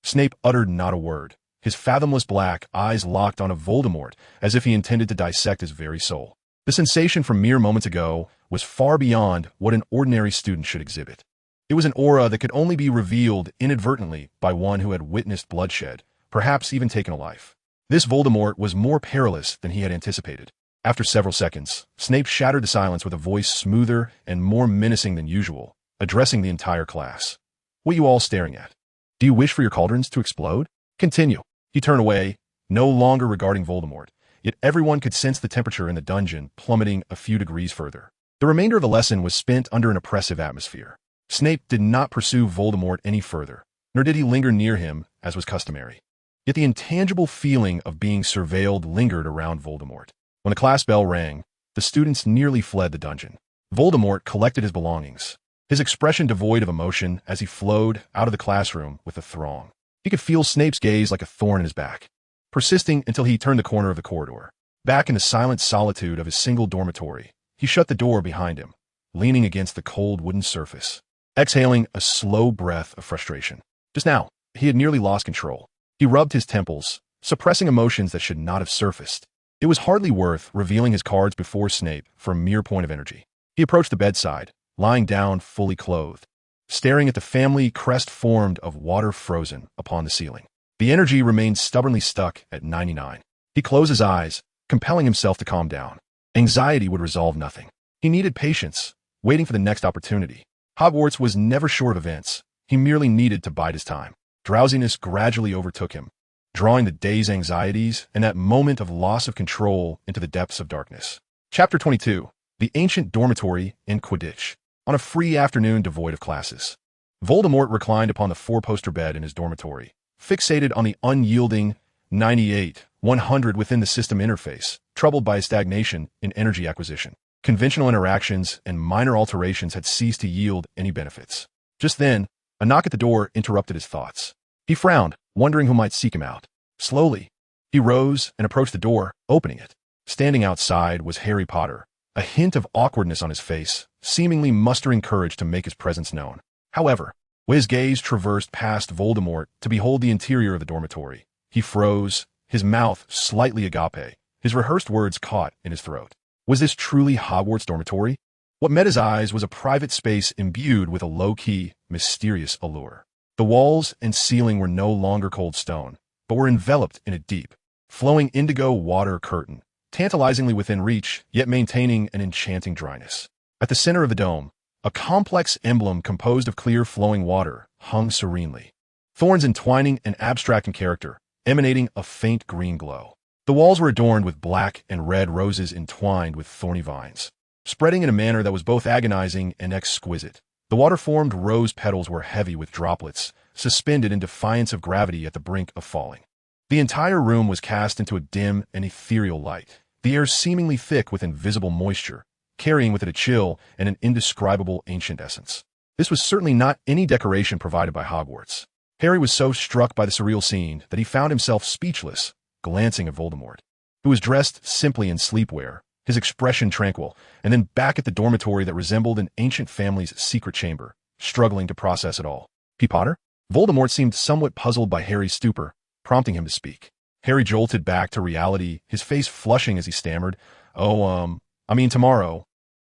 Snape uttered not a word, his fathomless black eyes locked onto Voldemort as if he intended to dissect his very soul. The sensation from mere moments ago was far beyond what an ordinary student should exhibit. It was an aura that could only be revealed inadvertently by one who had witnessed bloodshed, perhaps even taken a life. This Voldemort was more perilous than he had anticipated. After several seconds, Snape shattered the silence with a voice smoother and more menacing than usual, addressing the entire class. What are you all staring at? Do you wish for your cauldrons to explode? Continue. He turned away, no longer regarding Voldemort, yet everyone could sense the temperature in the dungeon plummeting a few degrees further. The remainder of the lesson was spent under an oppressive atmosphere. Snape did not pursue Voldemort any further, nor did he linger near him, as was customary. Yet the intangible feeling of being surveilled lingered around Voldemort. When the class bell rang, the students nearly fled the dungeon. Voldemort collected his belongings, his expression devoid of emotion as he flowed out of the classroom with the throng. He could feel Snape's gaze like a thorn in his back, persisting until he turned the corner of the corridor. Back in the silent solitude of his single dormitory, he shut the door behind him, leaning against the cold wooden surface, exhaling a slow breath of frustration. Just now, he had nearly lost control. He rubbed his temples, suppressing emotions that should not have surfaced. It was hardly worth revealing his cards before Snape for a mere point of energy. He approached the bedside, lying down fully clothed, staring at the family crest formed of water frozen upon the ceiling. The energy remained stubbornly stuck at 99. He closed his eyes, compelling himself to calm down. Anxiety would resolve nothing. He needed patience, waiting for the next opportunity. Hogwarts was never short of events. He merely needed to bide his time. Drowsiness gradually overtook him, drawing the day's anxieties and that moment of loss of control into the depths of darkness. Chapter 22. The Ancient Dormitory in Quidditch. On a free afternoon devoid of classes, Voldemort reclined upon the four-poster bed in his dormitory, fixated on the unyielding 98-100 within the system interface, troubled by a stagnation in energy acquisition. Conventional interactions and minor alterations had ceased to yield any benefits. Just then, a knock at the door interrupted his thoughts. He frowned, wondering who might seek him out. Slowly, he rose and approached the door, opening it. Standing outside was Harry Potter, a hint of awkwardness on his face, seemingly mustering courage to make his presence known. However, when his gaze traversed past Voldemort to behold the interior of the dormitory, he froze, his mouth slightly agape, his rehearsed words caught in his throat. Was this truly Hogwarts dormitory? What met his eyes was a private space imbued with a low-key, mysterious allure. The walls and ceiling were no longer cold stone, but were enveloped in a deep, flowing indigo water curtain, tantalizingly within reach, yet maintaining an enchanting dryness. At the center of the dome, a complex emblem composed of clear flowing water hung serenely, thorns entwining and abstract in character, emanating a faint green glow. The walls were adorned with black and red roses entwined with thorny vines, spreading in a manner that was both agonizing and exquisite. The water-formed rose petals were heavy with droplets, suspended in defiance of gravity at the brink of falling. The entire room was cast into a dim and ethereal light, the air seemingly thick with invisible moisture, carrying with it a chill and an indescribable ancient essence. This was certainly not any decoration provided by Hogwarts. Harry was so struck by the surreal scene that he found himself speechless, glancing at Voldemort, who was dressed simply in sleepwear, his expression tranquil, and then back at the dormitory that resembled an ancient family's secret chamber, struggling to process it all. Potter? Voldemort seemed somewhat puzzled by Harry's stupor, prompting him to speak. Harry jolted back to reality, his face flushing as he stammered,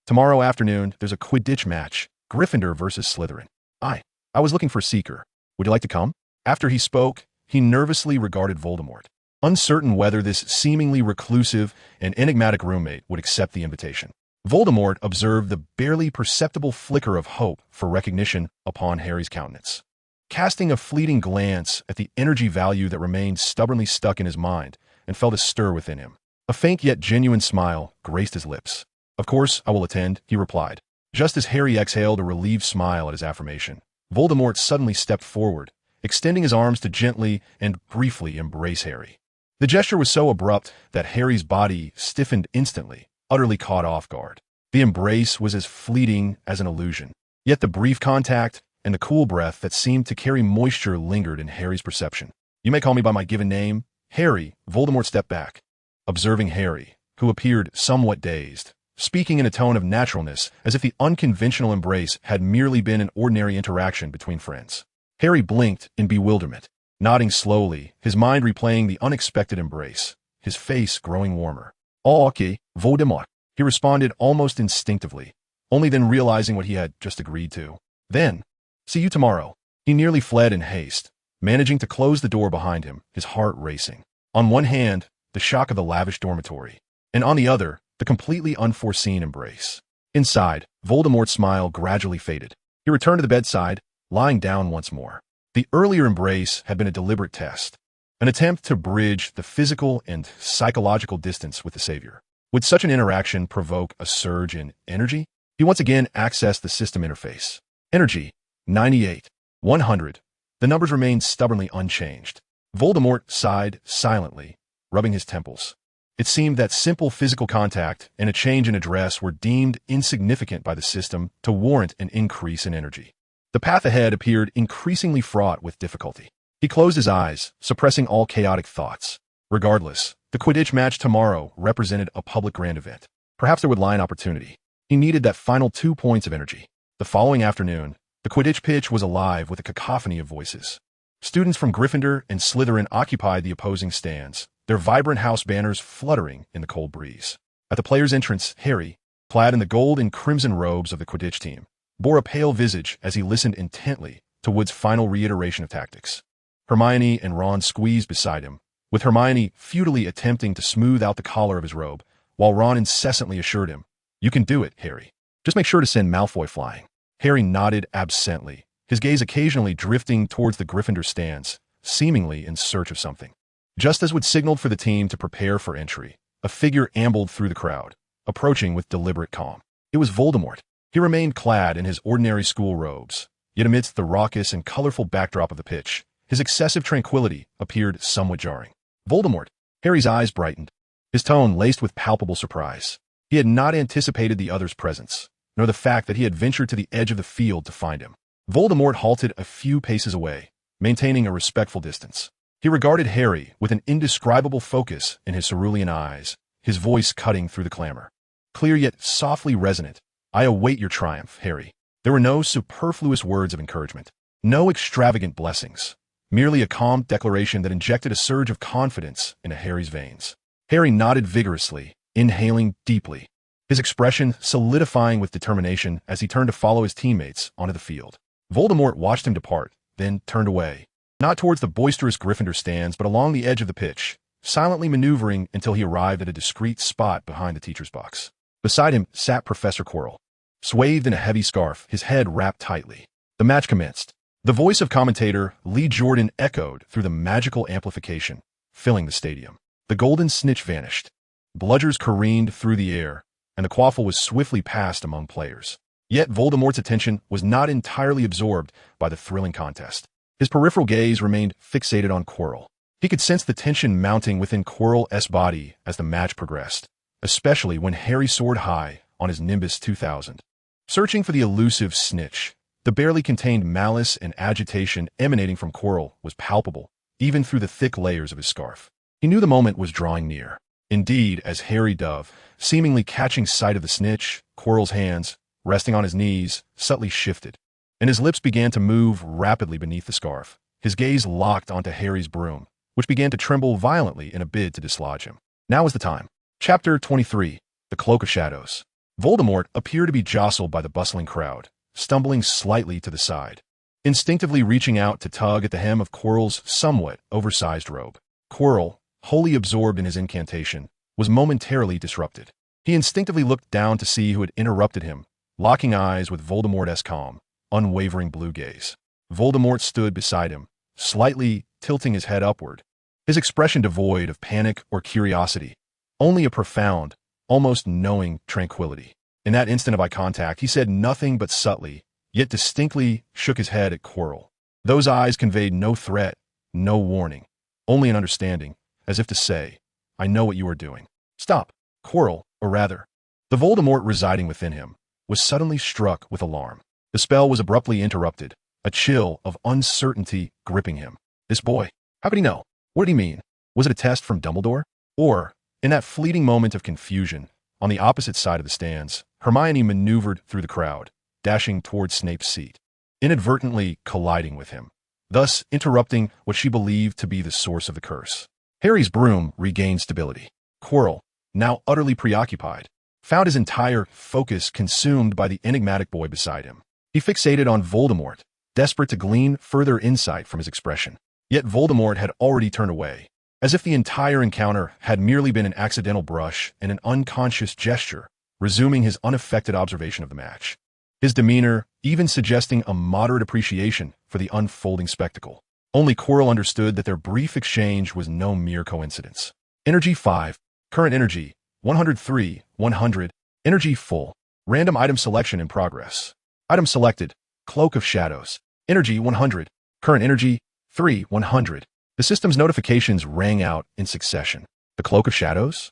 Tomorrow afternoon, there's a Quidditch match, Gryffindor versus Slytherin. I was looking for a seeker. Would you like to come? After he spoke, he nervously regarded Voldemort, uncertain whether this seemingly reclusive and enigmatic roommate would accept the invitation. Voldemort observed the barely perceptible flicker of hope for recognition upon Harry's countenance, casting a fleeting glance at the energy value that remained stubbornly stuck in his mind and felt a stir within him. A faint yet genuine smile graced his lips. Of course, I will attend, he replied. Just as Harry exhaled a relieved smile at his affirmation, Voldemort suddenly stepped forward, extending his arms to gently and briefly embrace Harry. The gesture was so abrupt that Harry's body stiffened instantly, utterly caught off guard. The embrace was as fleeting as an illusion, yet the brief contact and the cool breath that seemed to carry moisture lingered in Harry's perception. You may call me by my given name, Harry. Voldemort stepped back, observing Harry, who appeared somewhat dazed, speaking in a tone of naturalness as if the unconventional embrace had merely been an ordinary interaction between friends. Harry blinked in bewilderment, nodding slowly, his mind replaying the unexpected embrace, his face growing warmer. "Oh, okay, Voldemort," he responded almost instinctively, only then realizing what he had just agreed to. Then, "See you tomorrow." He nearly fled in haste, managing to close the door behind him, his heart racing. On one hand, the shock of the lavish dormitory, and on the other, the completely unforeseen embrace. Inside, Voldemort's smile gradually faded. He returned to the bedside, lying down once more. The earlier embrace had been a deliberate test, an attempt to bridge the physical and psychological distance with the Savior. Would such an interaction provoke a surge in energy? He once again accessed the system interface. Energy, 98, 100. The numbers remained stubbornly unchanged. Voldemort sighed silently, rubbing his temples. It seemed that simple physical contact and a change in address were deemed insignificant by the system to warrant an increase in energy. The path ahead appeared increasingly fraught with difficulty. He closed his eyes, suppressing all chaotic thoughts. Regardless, the Quidditch match tomorrow represented a public grand event. Perhaps there would lie an opportunity. He needed that final 2 points of energy. The following afternoon, the Quidditch pitch was alive with a cacophony of voices. Students from Gryffindor and Slytherin occupied the opposing stands, their vibrant house banners fluttering in the cold breeze. At the players' entrance, Harry, clad in the gold and crimson robes of the Quidditch team, bore a pale visage as he listened intently to Wood's final reiteration of tactics. Hermione and Ron squeezed beside him, with Hermione futilely attempting to smooth out the collar of his robe, while Ron incessantly assured him, "You can do it, Harry. Just make sure to send Malfoy flying." Harry nodded absently, his gaze occasionally drifting towards the Gryffindor stands, seemingly in search of something. Just as Wood signaled for the team to prepare for entry, a figure ambled through the crowd, approaching with deliberate calm. It was Voldemort. He remained clad in his ordinary school robes, yet amidst the raucous and colorful backdrop of the pitch, his excessive tranquility appeared somewhat jarring. "Voldemort!" Harry's eyes brightened, his tone laced with palpable surprise. He had not anticipated the other's presence, nor the fact that he had ventured to the edge of the field to find him. Voldemort halted a few paces away, maintaining a respectful distance. He regarded Harry with an indescribable focus in his cerulean eyes, his voice cutting through the clamor. Clear yet softly resonant, "I await your triumph, Harry." There were no superfluous words of encouragement, no extravagant blessings, merely a calm declaration that injected a surge of confidence into Harry's veins. Harry nodded vigorously, inhaling deeply, his expression solidifying with determination as he turned to follow his teammates onto the field. Voldemort watched him depart, then turned away, not towards the boisterous Gryffindor stands, but along the edge of the pitch, silently maneuvering until he arrived at a discreet spot behind the teacher's box. Beside him sat Professor Quirrell, swathed in a heavy scarf, his head wrapped tightly. The match commenced. The voice of commentator Lee Jordan echoed through the magical amplification, filling the stadium. The golden snitch vanished. Bludgers careened through the air, and the quaffle was swiftly passed among players. Yet Voldemort's attention was not entirely absorbed by the thrilling contest. His peripheral gaze remained fixated on Quirrell. He could sense the tension mounting within Quirrell's body as the match progressed, especially when Harry soared high on his Nimbus 2000. Searching for the elusive snitch, the barely contained malice and agitation emanating from Quirrell was palpable, even through the thick layers of his scarf. He knew the moment was drawing near. Indeed, as Harry Dove, seemingly catching sight of the snitch, Quirrell's hands, resting on his knees, subtly shifted, and his lips began to move rapidly beneath the scarf. His gaze locked onto Harry's broom, which began to tremble violently in a bid to dislodge him. Now was the time. Chapter 23, The Cloak of Shadows. Voldemort appeared to be jostled by the bustling crowd, stumbling slightly to the side, instinctively reaching out to tug at the hem of Quirrell's somewhat oversized robe. Quirrell, wholly absorbed in his incantation, was momentarily disrupted. He instinctively looked down to see who had interrupted him, locking eyes with Voldemort's calm, unwavering blue gaze. Voldemort stood beside him, slightly tilting his head upward, his expression devoid of panic or curiosity, only a profound, almost knowing tranquility. In that instant of eye contact, he said nothing but subtly, yet distinctly shook his head at Quirrell. Those eyes conveyed no threat, no warning, only an understanding, as if to say, "I know what you are doing." Stop. Quirrell, or rather, the Voldemort residing within him, was suddenly struck with alarm. The spell was abruptly interrupted, a chill of uncertainty gripping him. This boy, how could he know? What did he mean? Was it a test from Dumbledore? Or, in that fleeting moment of confusion, on the opposite side of the stands, Hermione maneuvered through the crowd, dashing towards Snape's seat, inadvertently colliding with him, thus interrupting what she believed to be the source of the curse. Harry's broom regained stability. Quirrell, now utterly preoccupied, found his entire focus consumed by the enigmatic boy beside him. He fixated on Voldemort, desperate to glean further insight from his expression. Yet Voldemort had already turned away, as if the entire encounter had merely been an accidental brush and an unconscious gesture, resuming his unaffected observation of the match. His demeanor even suggesting a moderate appreciation for the unfolding spectacle. Only Quirrell understood that their brief exchange was no mere coincidence. Energy 5. Current energy, 103, 100. Energy full. Random item selection in progress. Item selected, Cloak of Shadows. Energy 100. Current energy, 3, 100. The system's notifications rang out in succession. The Cloak of Shadows?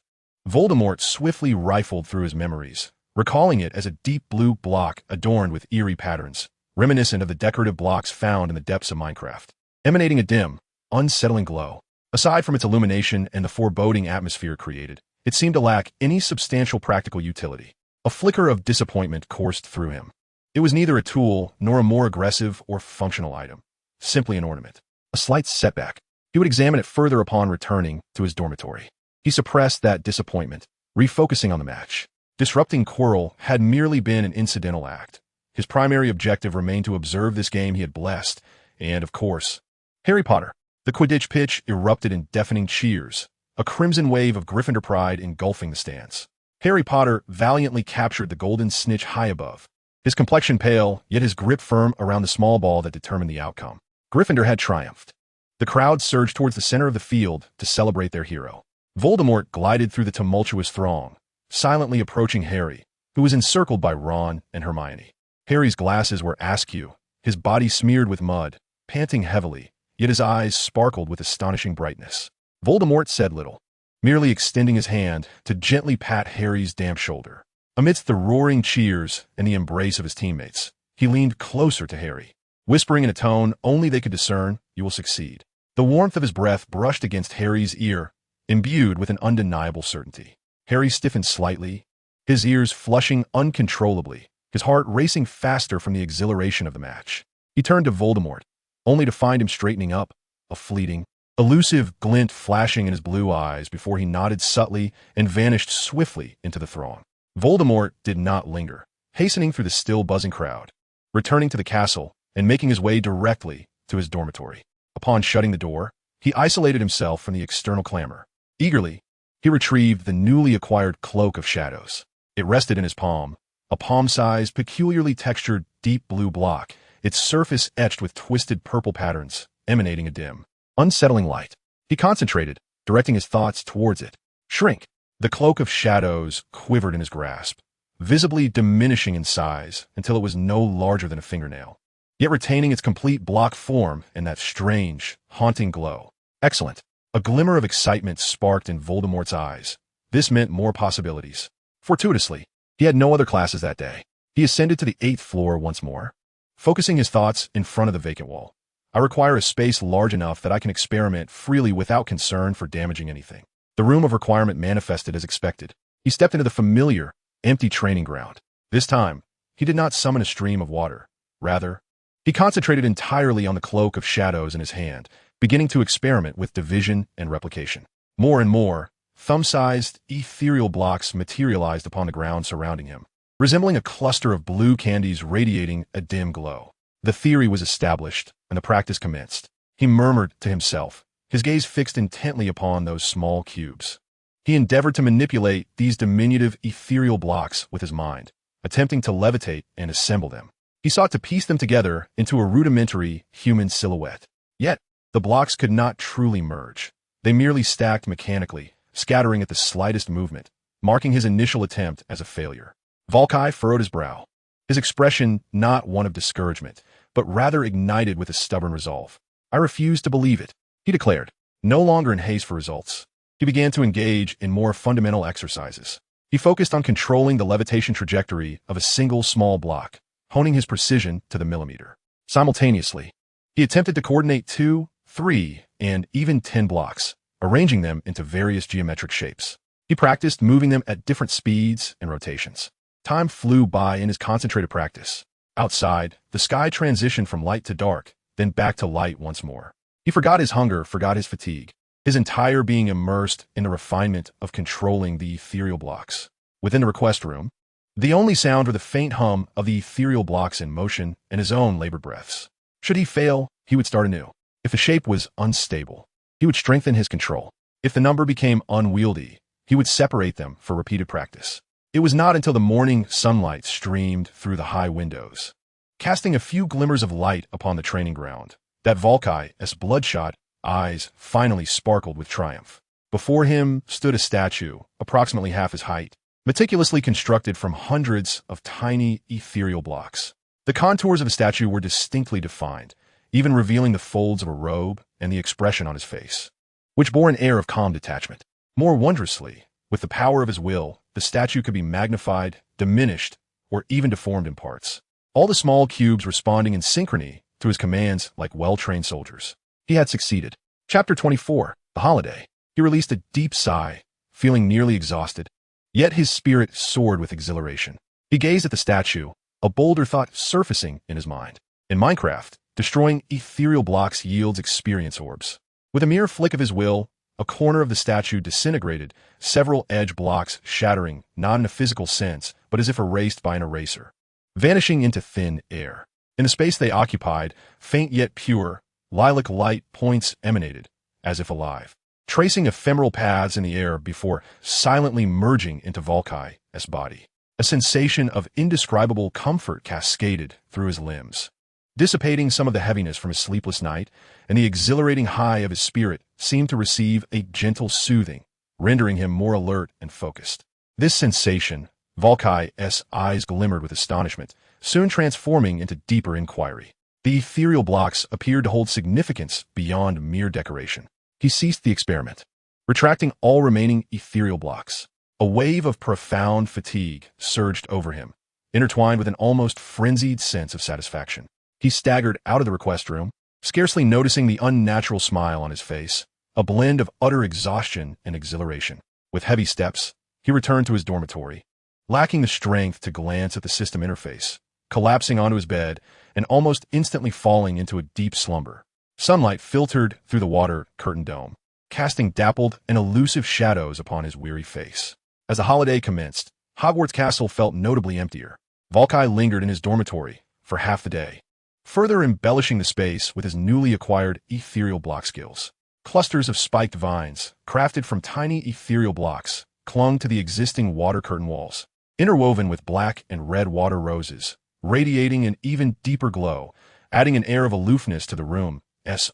Voldemort swiftly rifled through his memories, recalling it as a deep blue block adorned with eerie patterns, reminiscent of the decorative blocks found in the depths of Minecraft, emanating a dim, unsettling glow. Aside from its illumination and the foreboding atmosphere created, it seemed to lack any substantial practical utility. A flicker of disappointment coursed through him. It was neither a tool nor a more aggressive or functional item, simply an ornament. A slight setback. He would examine it further upon returning to his dormitory. He suppressed that disappointment, refocusing on the match. Disrupting Quirrell had merely been an incidental act. His primary objective remained to observe this game he had blessed, and, of course, Harry Potter. The Quidditch pitch erupted in deafening cheers, a crimson wave of Gryffindor pride engulfing the stands. Harry Potter valiantly captured the golden snitch high above. His complexion pale, yet his grip firm around the small ball that determined the outcome. Gryffindor had triumphed. The crowd surged towards the center of the field to celebrate their hero. Voldemort glided through the tumultuous throng, silently approaching Harry, who was encircled by Ron and Hermione. Harry's glasses were askew, his body smeared with mud, panting heavily, yet his eyes sparkled with astonishing brightness. Voldemort said little, merely extending his hand to gently pat Harry's damp shoulder. Amidst the roaring cheers and the embrace of his teammates, he leaned closer to Harry, whispering in a tone only they could discern, "You will succeed." The warmth of his breath brushed against Harry's ear, imbued with an undeniable certainty. Harry stiffened slightly, his ears flushing uncontrollably, his heart racing faster from the exhilaration of the match. He turned to Voldemort, only to find him straightening up, a fleeting, elusive glint flashing in his blue eyes before he nodded subtly and vanished swiftly into the throng. Voldemort did not linger, hastening through the still buzzing crowd, returning to the castle and making his way directly to his dormitory. Upon shutting the door, he isolated himself from the external clamor. Eagerly, he retrieved the newly acquired Cloak of Shadows. It rested in his palm, a palm-sized, peculiarly textured, deep blue block, its surface etched with twisted purple patterns, emanating a dim, unsettling light. He concentrated, directing his thoughts towards it. Shrink! The Cloak of Shadows quivered in his grasp, visibly diminishing in size until it was no larger than a fingernail, yet retaining its complete block form and that strange, haunting glow. Excellent! A glimmer of excitement sparked in Voldemort's eyes. This meant more possibilities. Fortuitously, he had no other classes that day. He ascended to the 8th floor once more, focusing his thoughts in front of the vacant wall. I require a space large enough that I can experiment freely without concern for damaging anything. The room of requirement manifested as expected. He stepped into the familiar, empty training ground. This time, he did not summon a stream of water. Rather, he concentrated entirely on the Cloak of Shadows in his hand, beginning to experiment with division and replication. More and more, thumb-sized, ethereal blocks materialized upon the ground surrounding him, resembling a cluster of blue candies radiating a dim glow. The theory was established, and the practice commenced. He murmured to himself, his gaze fixed intently upon those small cubes. He endeavored to manipulate these diminutive ethereal blocks with his mind, attempting to levitate and assemble them. He sought to piece them together into a rudimentary human silhouette. Yet, the blocks could not truly merge. They merely stacked mechanically, scattering at the slightest movement, marking his initial attempt as a failure. Voltekai furrowed his brow, his expression not one of discouragement, but rather ignited with a stubborn resolve. "I refuse to believe it," he declared, no longer in haste for results. He began to engage in more fundamental exercises. He focused on controlling the levitation trajectory of a single small block, honing his precision to the millimeter. Simultaneously, he attempted to coordinate 2, 3, and even 10 blocks, arranging them into various geometric shapes. He practiced moving them at different speeds and rotations. Time flew by in his concentrated practice. Outside, the sky transitioned from light to dark, then back to light once more. He forgot his hunger, forgot his fatigue, his entire being immersed in the refinement of controlling the ethereal blocks. Within the request room, the only sound were the faint hum of the ethereal blocks in motion and his own labored breaths. Should he fail, he would start anew. If the shape was unstable, he would strengthen his control. If the number became unwieldy, he would separate them for repeated practice. It was not until the morning sunlight streamed through the high windows, casting a few glimmers of light upon the training ground, that Voltekai's bloodshot eyes finally sparkled with triumph. Before him stood a statue, approximately half his height, meticulously constructed from hundreds of tiny ethereal blocks. The contours of the statue were distinctly defined, even revealing the folds of a robe and the expression on his face, which bore an air of calm detachment. More wondrously, with the power of his will, the statue could be magnified, diminished, or even deformed in parts. All the small cubes responding in synchrony to his commands like well-trained soldiers. He had succeeded. Chapter 24, The Holiday. He released a deep sigh, feeling nearly exhausted, yet his spirit soared with exhilaration. He gazed at the statue, a bolder thought surfacing in his mind. In Minecraft, destroying ethereal blocks yields experience orbs. With a mere flick of his will, a corner of the statue disintegrated, several edge blocks shattering, not in a physical sense, but as if erased by an eraser, vanishing into thin air. In the space they occupied, faint yet pure, lilac light points emanated, as if alive, tracing ephemeral paths in the air before silently merging into Voltekai's body. A sensation of indescribable comfort cascaded through his limbs, dissipating some of the heaviness from his sleepless night, and the exhilarating high of his spirit seemed to receive a gentle soothing, rendering him more alert and focused. This sensation, Voltekai's eyes glimmered with astonishment, soon transforming into deeper inquiry. The ethereal blocks appeared to hold significance beyond mere decoration. He ceased the experiment, retracting all remaining ethereal blocks. A wave of profound fatigue surged over him, intertwined with an almost frenzied sense of satisfaction. He staggered out of the request room, scarcely noticing the unnatural smile on his face, a blend of utter exhaustion and exhilaration. With heavy steps, he returned to his dormitory, lacking the strength to glance at the system interface, collapsing onto his bed and almost instantly falling into a deep slumber. Sunlight filtered through the water-curtained dome, casting dappled and elusive shadows upon his weary face. As the holiday commenced, Hogwarts Castle felt notably emptier. Voltekai lingered in his dormitory for half the day, further embellishing the space with his newly acquired ethereal block skills. Clusters of spiked vines, crafted from tiny ethereal blocks, clung to the existing water curtain walls, interwoven with black and red water roses, radiating an even deeper glow, adding an air of aloofness to the room's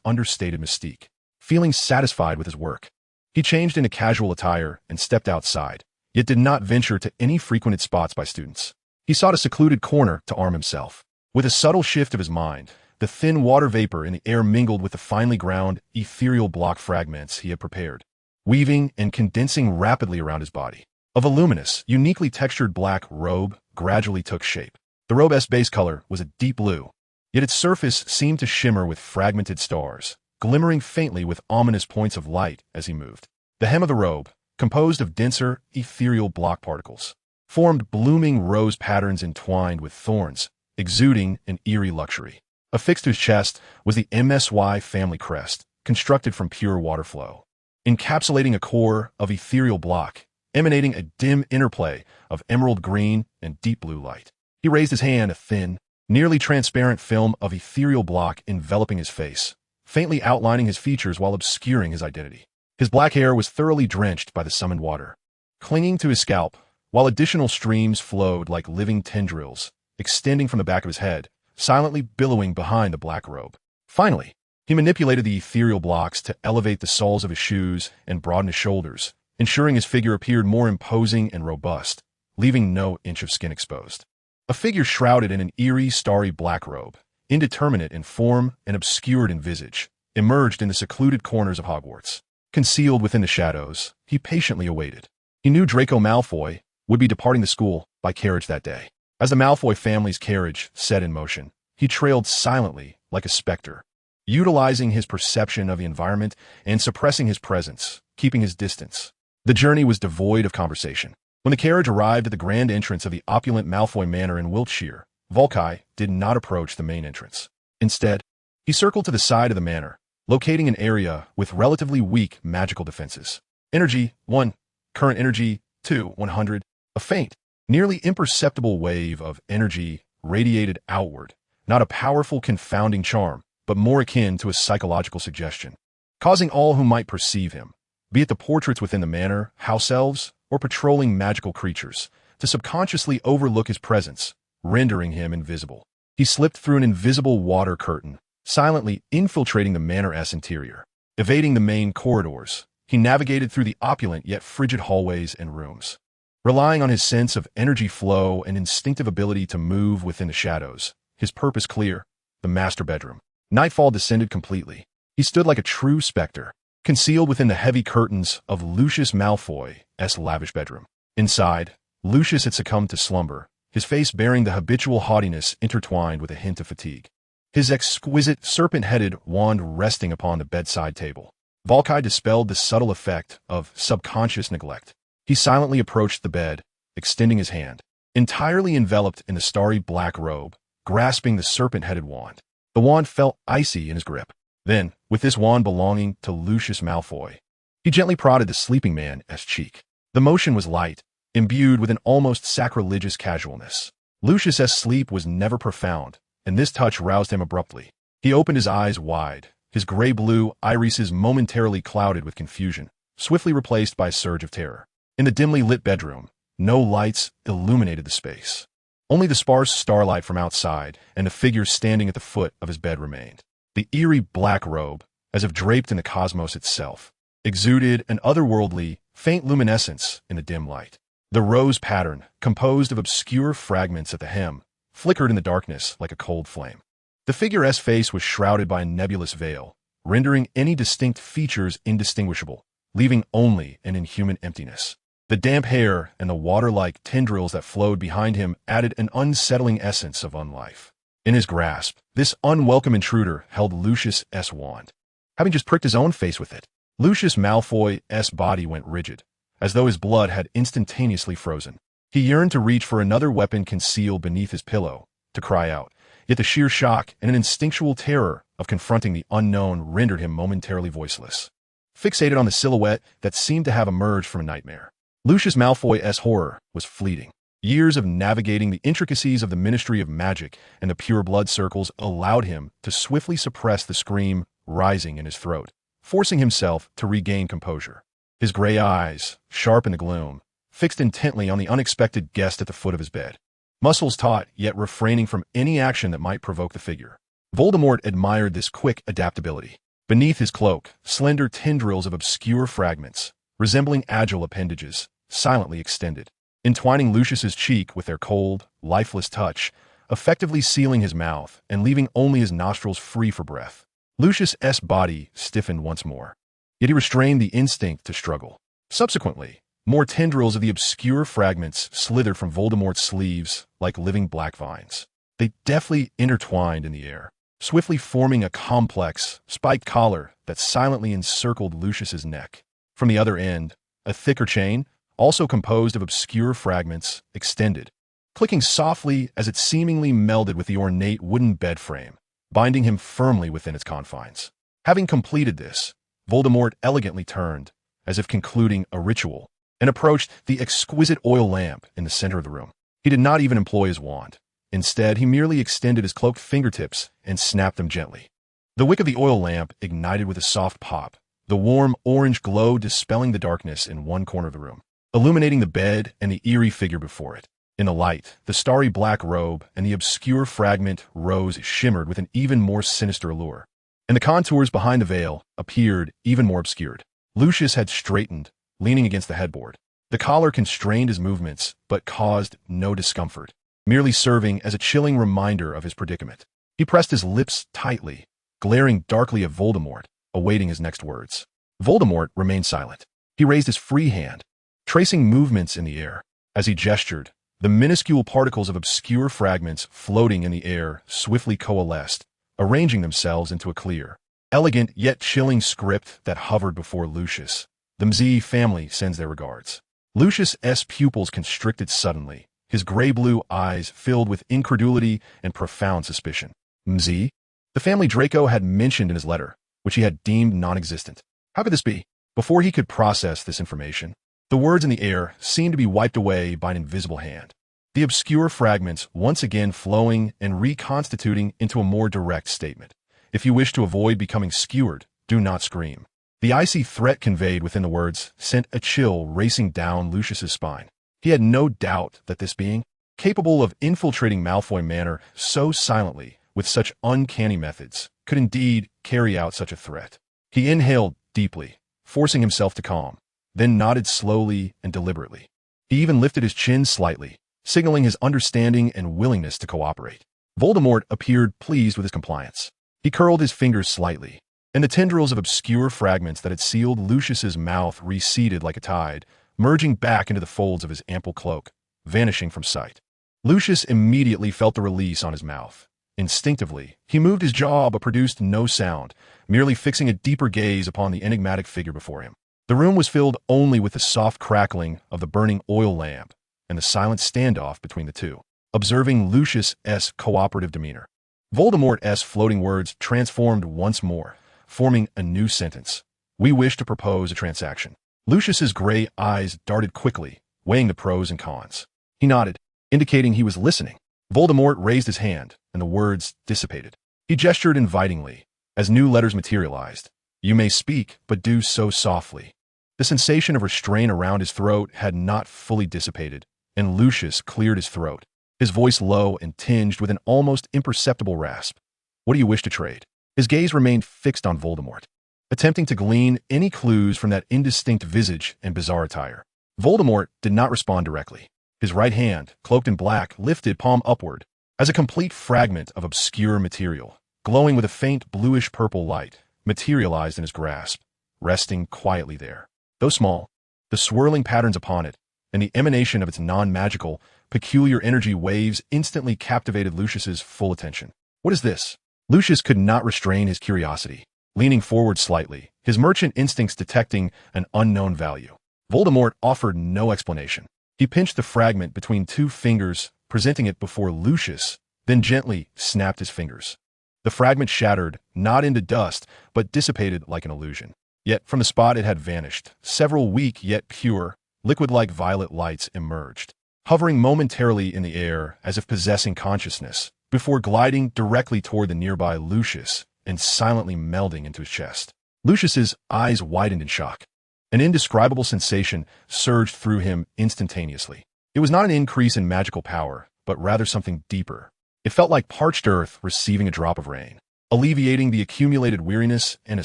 understated mystique. Feeling satisfied with his work, he changed into casual attire and stepped outside, yet did not venture to any frequented spots by students. He sought a secluded corner to arm himself. With a subtle shift of his mind, the thin water vapor in the air mingled with the finely ground, ethereal block fragments he had prepared, weaving and condensing rapidly around his body. A voluminous, uniquely textured black robe gradually took shape. The robe's base color was a deep blue, yet its surface seemed to shimmer with fragmented stars, glimmering faintly with ominous points of light as he moved. The hem of the robe, composed of denser, ethereal block particles, formed blooming rose patterns entwined with thorns, exuding an eerie luxury. Affixed to his chest was the MSY family crest, constructed from pure water flow, encapsulating a core of ethereal block, emanating a dim interplay of emerald green and deep blue light. He raised his hand, a thin, nearly transparent film of ethereal block enveloping his face, faintly outlining his features while obscuring his identity. His black hair was thoroughly drenched by the summoned water, clinging to his scalp, while additional streams flowed like living tendrils, extending from the back of his head, silently billowing behind the black robe. Finally, he manipulated the ethereal blocks to elevate the soles of his shoes and broaden his shoulders, ensuring his figure appeared more imposing and robust, leaving no inch of skin exposed. A figure shrouded in an eerie, starry black robe, indeterminate in form and obscured in visage, emerged in the secluded corners of Hogwarts. Concealed within the shadows, he patiently awaited. He knew Draco Malfoy would be departing the school by carriage that day. As the Malfoy family's carriage set in motion, he trailed silently like a specter, utilizing his perception of the environment and suppressing his presence, keeping his distance. The journey was devoid of conversation. When the carriage arrived at the grand entrance of the opulent Malfoy Manor in Wiltshire, Voltekai did not approach the main entrance. Instead, he circled to the side of the manor, locating an area with relatively weak magical defenses. Energy, 1. Current energy, 2, 100. A faint, nearly imperceptible wave of energy radiated outward, not a powerful confounding charm, but more akin to a psychological suggestion, causing all who might perceive him, be it the portraits within the manor, house elves, or patrolling magical creatures, to subconsciously overlook his presence, rendering him invisible. He slipped through an invisible water curtain, silently infiltrating the manor's interior. Evading the main corridors, he navigated through the opulent yet frigid hallways and rooms. Relying on his sense of energy flow and instinctive ability to move within the shadows, his purpose clear, the master bedroom. Nightfall descended completely. He stood like a true specter, concealed within the heavy curtains of Lucius Malfoy's lavish bedroom. Inside, Lucius had succumbed to slumber, his face bearing the habitual haughtiness intertwined with a hint of fatigue. His exquisite serpent-headed wand resting upon the bedside table. Voltekai dispelled the subtle effect of subconscious neglect. He silently approached the bed, extending his hand, entirely enveloped in the starry black robe, grasping the serpent-headed wand. The wand felt icy in his grip. Then, with this wand belonging to Lucius Malfoy, he gently prodded the sleeping man's cheek. The motion was light, imbued with an almost sacrilegious casualness. Lucius's sleep was never profound, and this touch roused him abruptly. He opened his eyes wide, his gray-blue irises momentarily clouded with confusion, swiftly replaced by a surge of terror. In the dimly lit bedroom, no lights illuminated the space. Only the sparse starlight from outside and the figure standing at the foot of his bed remained. The eerie black robe, as if draped in the cosmos itself, exuded an otherworldly, faint luminescence in the dim light. The rose pattern, composed of obscure fragments at the hem, flickered in the darkness like a cold flame. The figure's face was shrouded by a nebulous veil, rendering any distinct features indistinguishable, leaving only an inhuman emptiness. The damp hair and the water-like tendrils that flowed behind him added an unsettling essence of unlife. In his grasp, this unwelcome intruder held Lucius's wand, having just pricked his own face with it. Lucius Malfoy's body went rigid, as though his blood had instantaneously frozen. He yearned to reach for another weapon concealed beneath his pillow, to cry out, yet the sheer shock and an instinctual terror of confronting the unknown rendered him momentarily voiceless, fixated on the silhouette that seemed to have emerged from a nightmare. Lucius Malfoy's horror was fleeting. Years of navigating the intricacies of the Ministry of Magic and the pure blood circles allowed him to swiftly suppress the scream rising in his throat, forcing himself to regain composure. His gray eyes, sharp in the gloom, fixed intently on the unexpected guest at the foot of his bed. Muscles taut, yet refraining from any action that might provoke the figure. Voldemort admired this quick adaptability. Beneath his cloak, slender tendrils of obscure fragments, resembling agile appendages, silently extended, entwining Lucius's cheek with their cold, lifeless touch, effectively sealing his mouth and leaving only his nostrils free for breath. Lucius's body stiffened once more, yet he restrained the instinct to struggle. Subsequently, more tendrils of the obscure fragments slithered from Voldemort's sleeves like living black vines. They deftly intertwined in the air, swiftly forming a complex, spiked collar that silently encircled Lucius's neck. From the other end, a thicker chain, also composed of obscure fragments, extended, clicking softly as it seemingly melded with the ornate wooden bed frame, binding him firmly within its confines. Having completed this, Voldemort elegantly turned, as if concluding a ritual, and approached the exquisite oil lamp in the center of the room. He did not even employ his wand. Instead, he merely extended his cloaked fingertips and snapped them gently. The wick of the oil lamp ignited with a soft pop, the warm orange glow dispelling the darkness in one corner of the room, illuminating the bed and the eerie figure before it. In the light, the starry black robe and the obscure fragment rose shimmered with an even more sinister allure, and the contours behind the veil appeared even more obscured. Lucius had straightened, leaning against the headboard. The collar constrained his movements, but caused no discomfort, merely serving as a chilling reminder of his predicament. He pressed his lips tightly, glaring darkly at Voldemort, awaiting his next words. Voldemort remained silent. He raised his free hand, tracing movements in the air. As he gestured, the minuscule particles of obscure fragments floating in the air swiftly coalesced, arranging themselves into a clear, elegant yet chilling script that hovered before Lucius. The Msi family sends their regards. Lucius's pupils constricted suddenly, his gray-blue eyes filled with incredulity and profound suspicion. Msi? The family Draco had mentioned in his letter, which he had deemed non-existent. How could this be? Before he could process this information, the words in the air seemed to be wiped away by an invisible hand, the obscure fragments once again flowing and reconstituting into a more direct statement. If you wish to avoid becoming skewered, do not scream. The icy threat conveyed within the words sent a chill racing down Lucius's spine. He had no doubt that this being, capable of infiltrating Malfoy Manor so silently, with such uncanny methods, could indeed carry out such a threat. He inhaled deeply, forcing himself to calm, then nodded slowly and deliberately. He even lifted his chin slightly, signaling his understanding and willingness to cooperate. Voldemort appeared pleased with his compliance. He He curled his fingers slightly, and the tendrils of obscure fragments that had sealed Lucius's mouth receded like a tide, merging back into the folds of his ample cloak, vanishing from sight. Lucius immediately felt the release on his mouth. Instinctively, he moved his jaw but produced no sound, merely fixing a deeper gaze upon the enigmatic figure before him. The room was filled only with the soft crackling of the burning oil lamp and the silent standoff between the two. Observing Lucius's cooperative demeanor, Voldemort's floating words transformed once more, forming a new sentence. "We wish to propose a transaction." Lucius's gray eyes darted quickly, weighing the pros and cons. He nodded, indicating he was listening. Voldemort raised his hand, and the words dissipated. He gestured invitingly, as new letters materialized. "You may speak, but do so softly." The sensation of restraint around his throat had not fully dissipated, and Lucius cleared his throat, his voice low and tinged with an almost imperceptible rasp. "What do you wish to trade?" His gaze remained fixed on Voldemort, attempting to glean any clues from that indistinct visage and bizarre attire. Voldemort did not respond directly. His right hand, cloaked in black, lifted palm upward, as a complete fragment of obscure material, glowing with a faint bluish-purple light, materialized in his grasp, resting quietly there. Though small, the swirling patterns upon it, and the emanation of its non-magical, peculiar energy waves instantly captivated Lucius's full attention. "What is this?" Lucius could not restrain his curiosity, leaning forward slightly, his merchant instincts detecting an unknown value. Voldemort offered no explanation. He pinched the fragment between two fingers, presenting it before Lucius, then gently snapped his fingers. The fragment shattered, not into dust, but dissipated like an illusion. Yet from the spot it had vanished, several weak yet pure, liquid-like violet lights emerged, hovering momentarily in the air as if possessing consciousness, before gliding directly toward the nearby Lucius and silently melding into his chest. Lucius's eyes widened in shock. An indescribable sensation surged through him instantaneously. It was not an increase in magical power, but rather something deeper. It felt like parched earth receiving a drop of rain, alleviating the accumulated weariness and a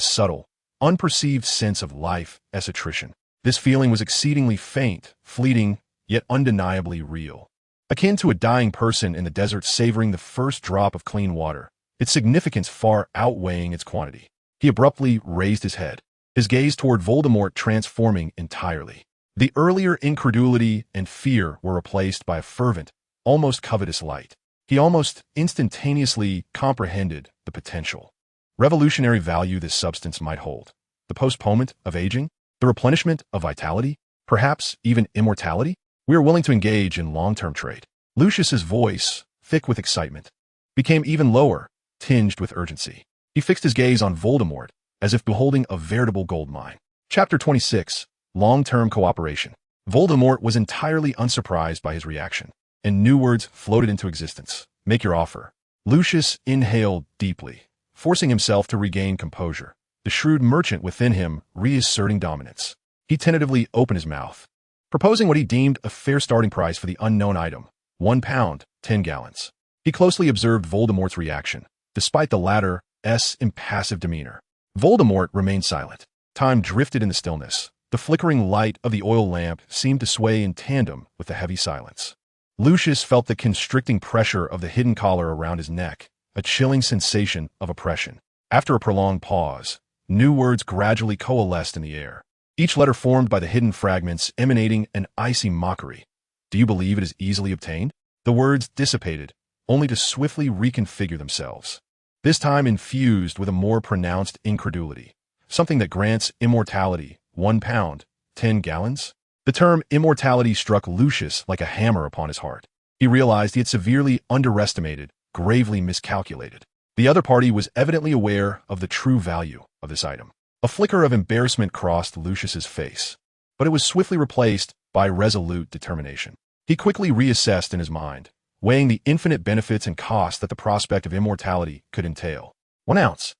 subtle, unperceived sense of life's attrition. This feeling was exceedingly faint, fleeting, yet undeniably real. Akin to a dying person in the desert savoring the first drop of clean water, its significance far outweighing its quantity. He abruptly raised his head, his gaze toward Voldemort transforming entirely. The earlier incredulity and fear were replaced by a fervent, almost covetous light. He almost instantaneously comprehended the potential revolutionary value this substance might hold. The postponement of aging, the replenishment of vitality, perhaps even immortality. "We are willing to engage in long-term trade." Lucius's voice, thick with excitement, became even lower, tinged with urgency. He fixed his gaze on Voldemort, as if beholding a veritable gold mine. Chapter 26. Long-term cooperation. Voldemort was entirely unsurprised by his reaction, and new words floated into existence. "Make your offer." Lucius inhaled deeply, forcing himself to regain composure, the shrewd merchant within him reasserting dominance. He tentatively opened his mouth, proposing what he deemed a fair starting price for the unknown item, 1 pound, 10 gallons. He closely observed Voldemort's reaction, despite the latter's impassive demeanor. Voldemort remained silent. Time drifted in the stillness. The flickering light of the oil lamp seemed to sway in tandem with the heavy silence. Lucius felt the constricting pressure of the hidden collar around his neck, a chilling sensation of oppression. After a prolonged pause, new words gradually coalesced in the air, each letter formed by the hidden fragments emanating an icy mockery. "Do you believe it is easily obtained?" The words dissipated, only to swiftly reconfigure themselves, this time infused with a more pronounced incredulity. "Something that grants immortality, 1 pound, 10 gallons?" The term immortality struck Lucius like a hammer upon his heart. He realized he had severely underestimated, gravely miscalculated. The other party was evidently aware of the true value of this item. A flicker of embarrassment crossed Lucius's face, but it was swiftly replaced by resolute determination. He quickly reassessed in his mind, weighing the infinite benefits and costs that the prospect of immortality could entail. 1 ounce.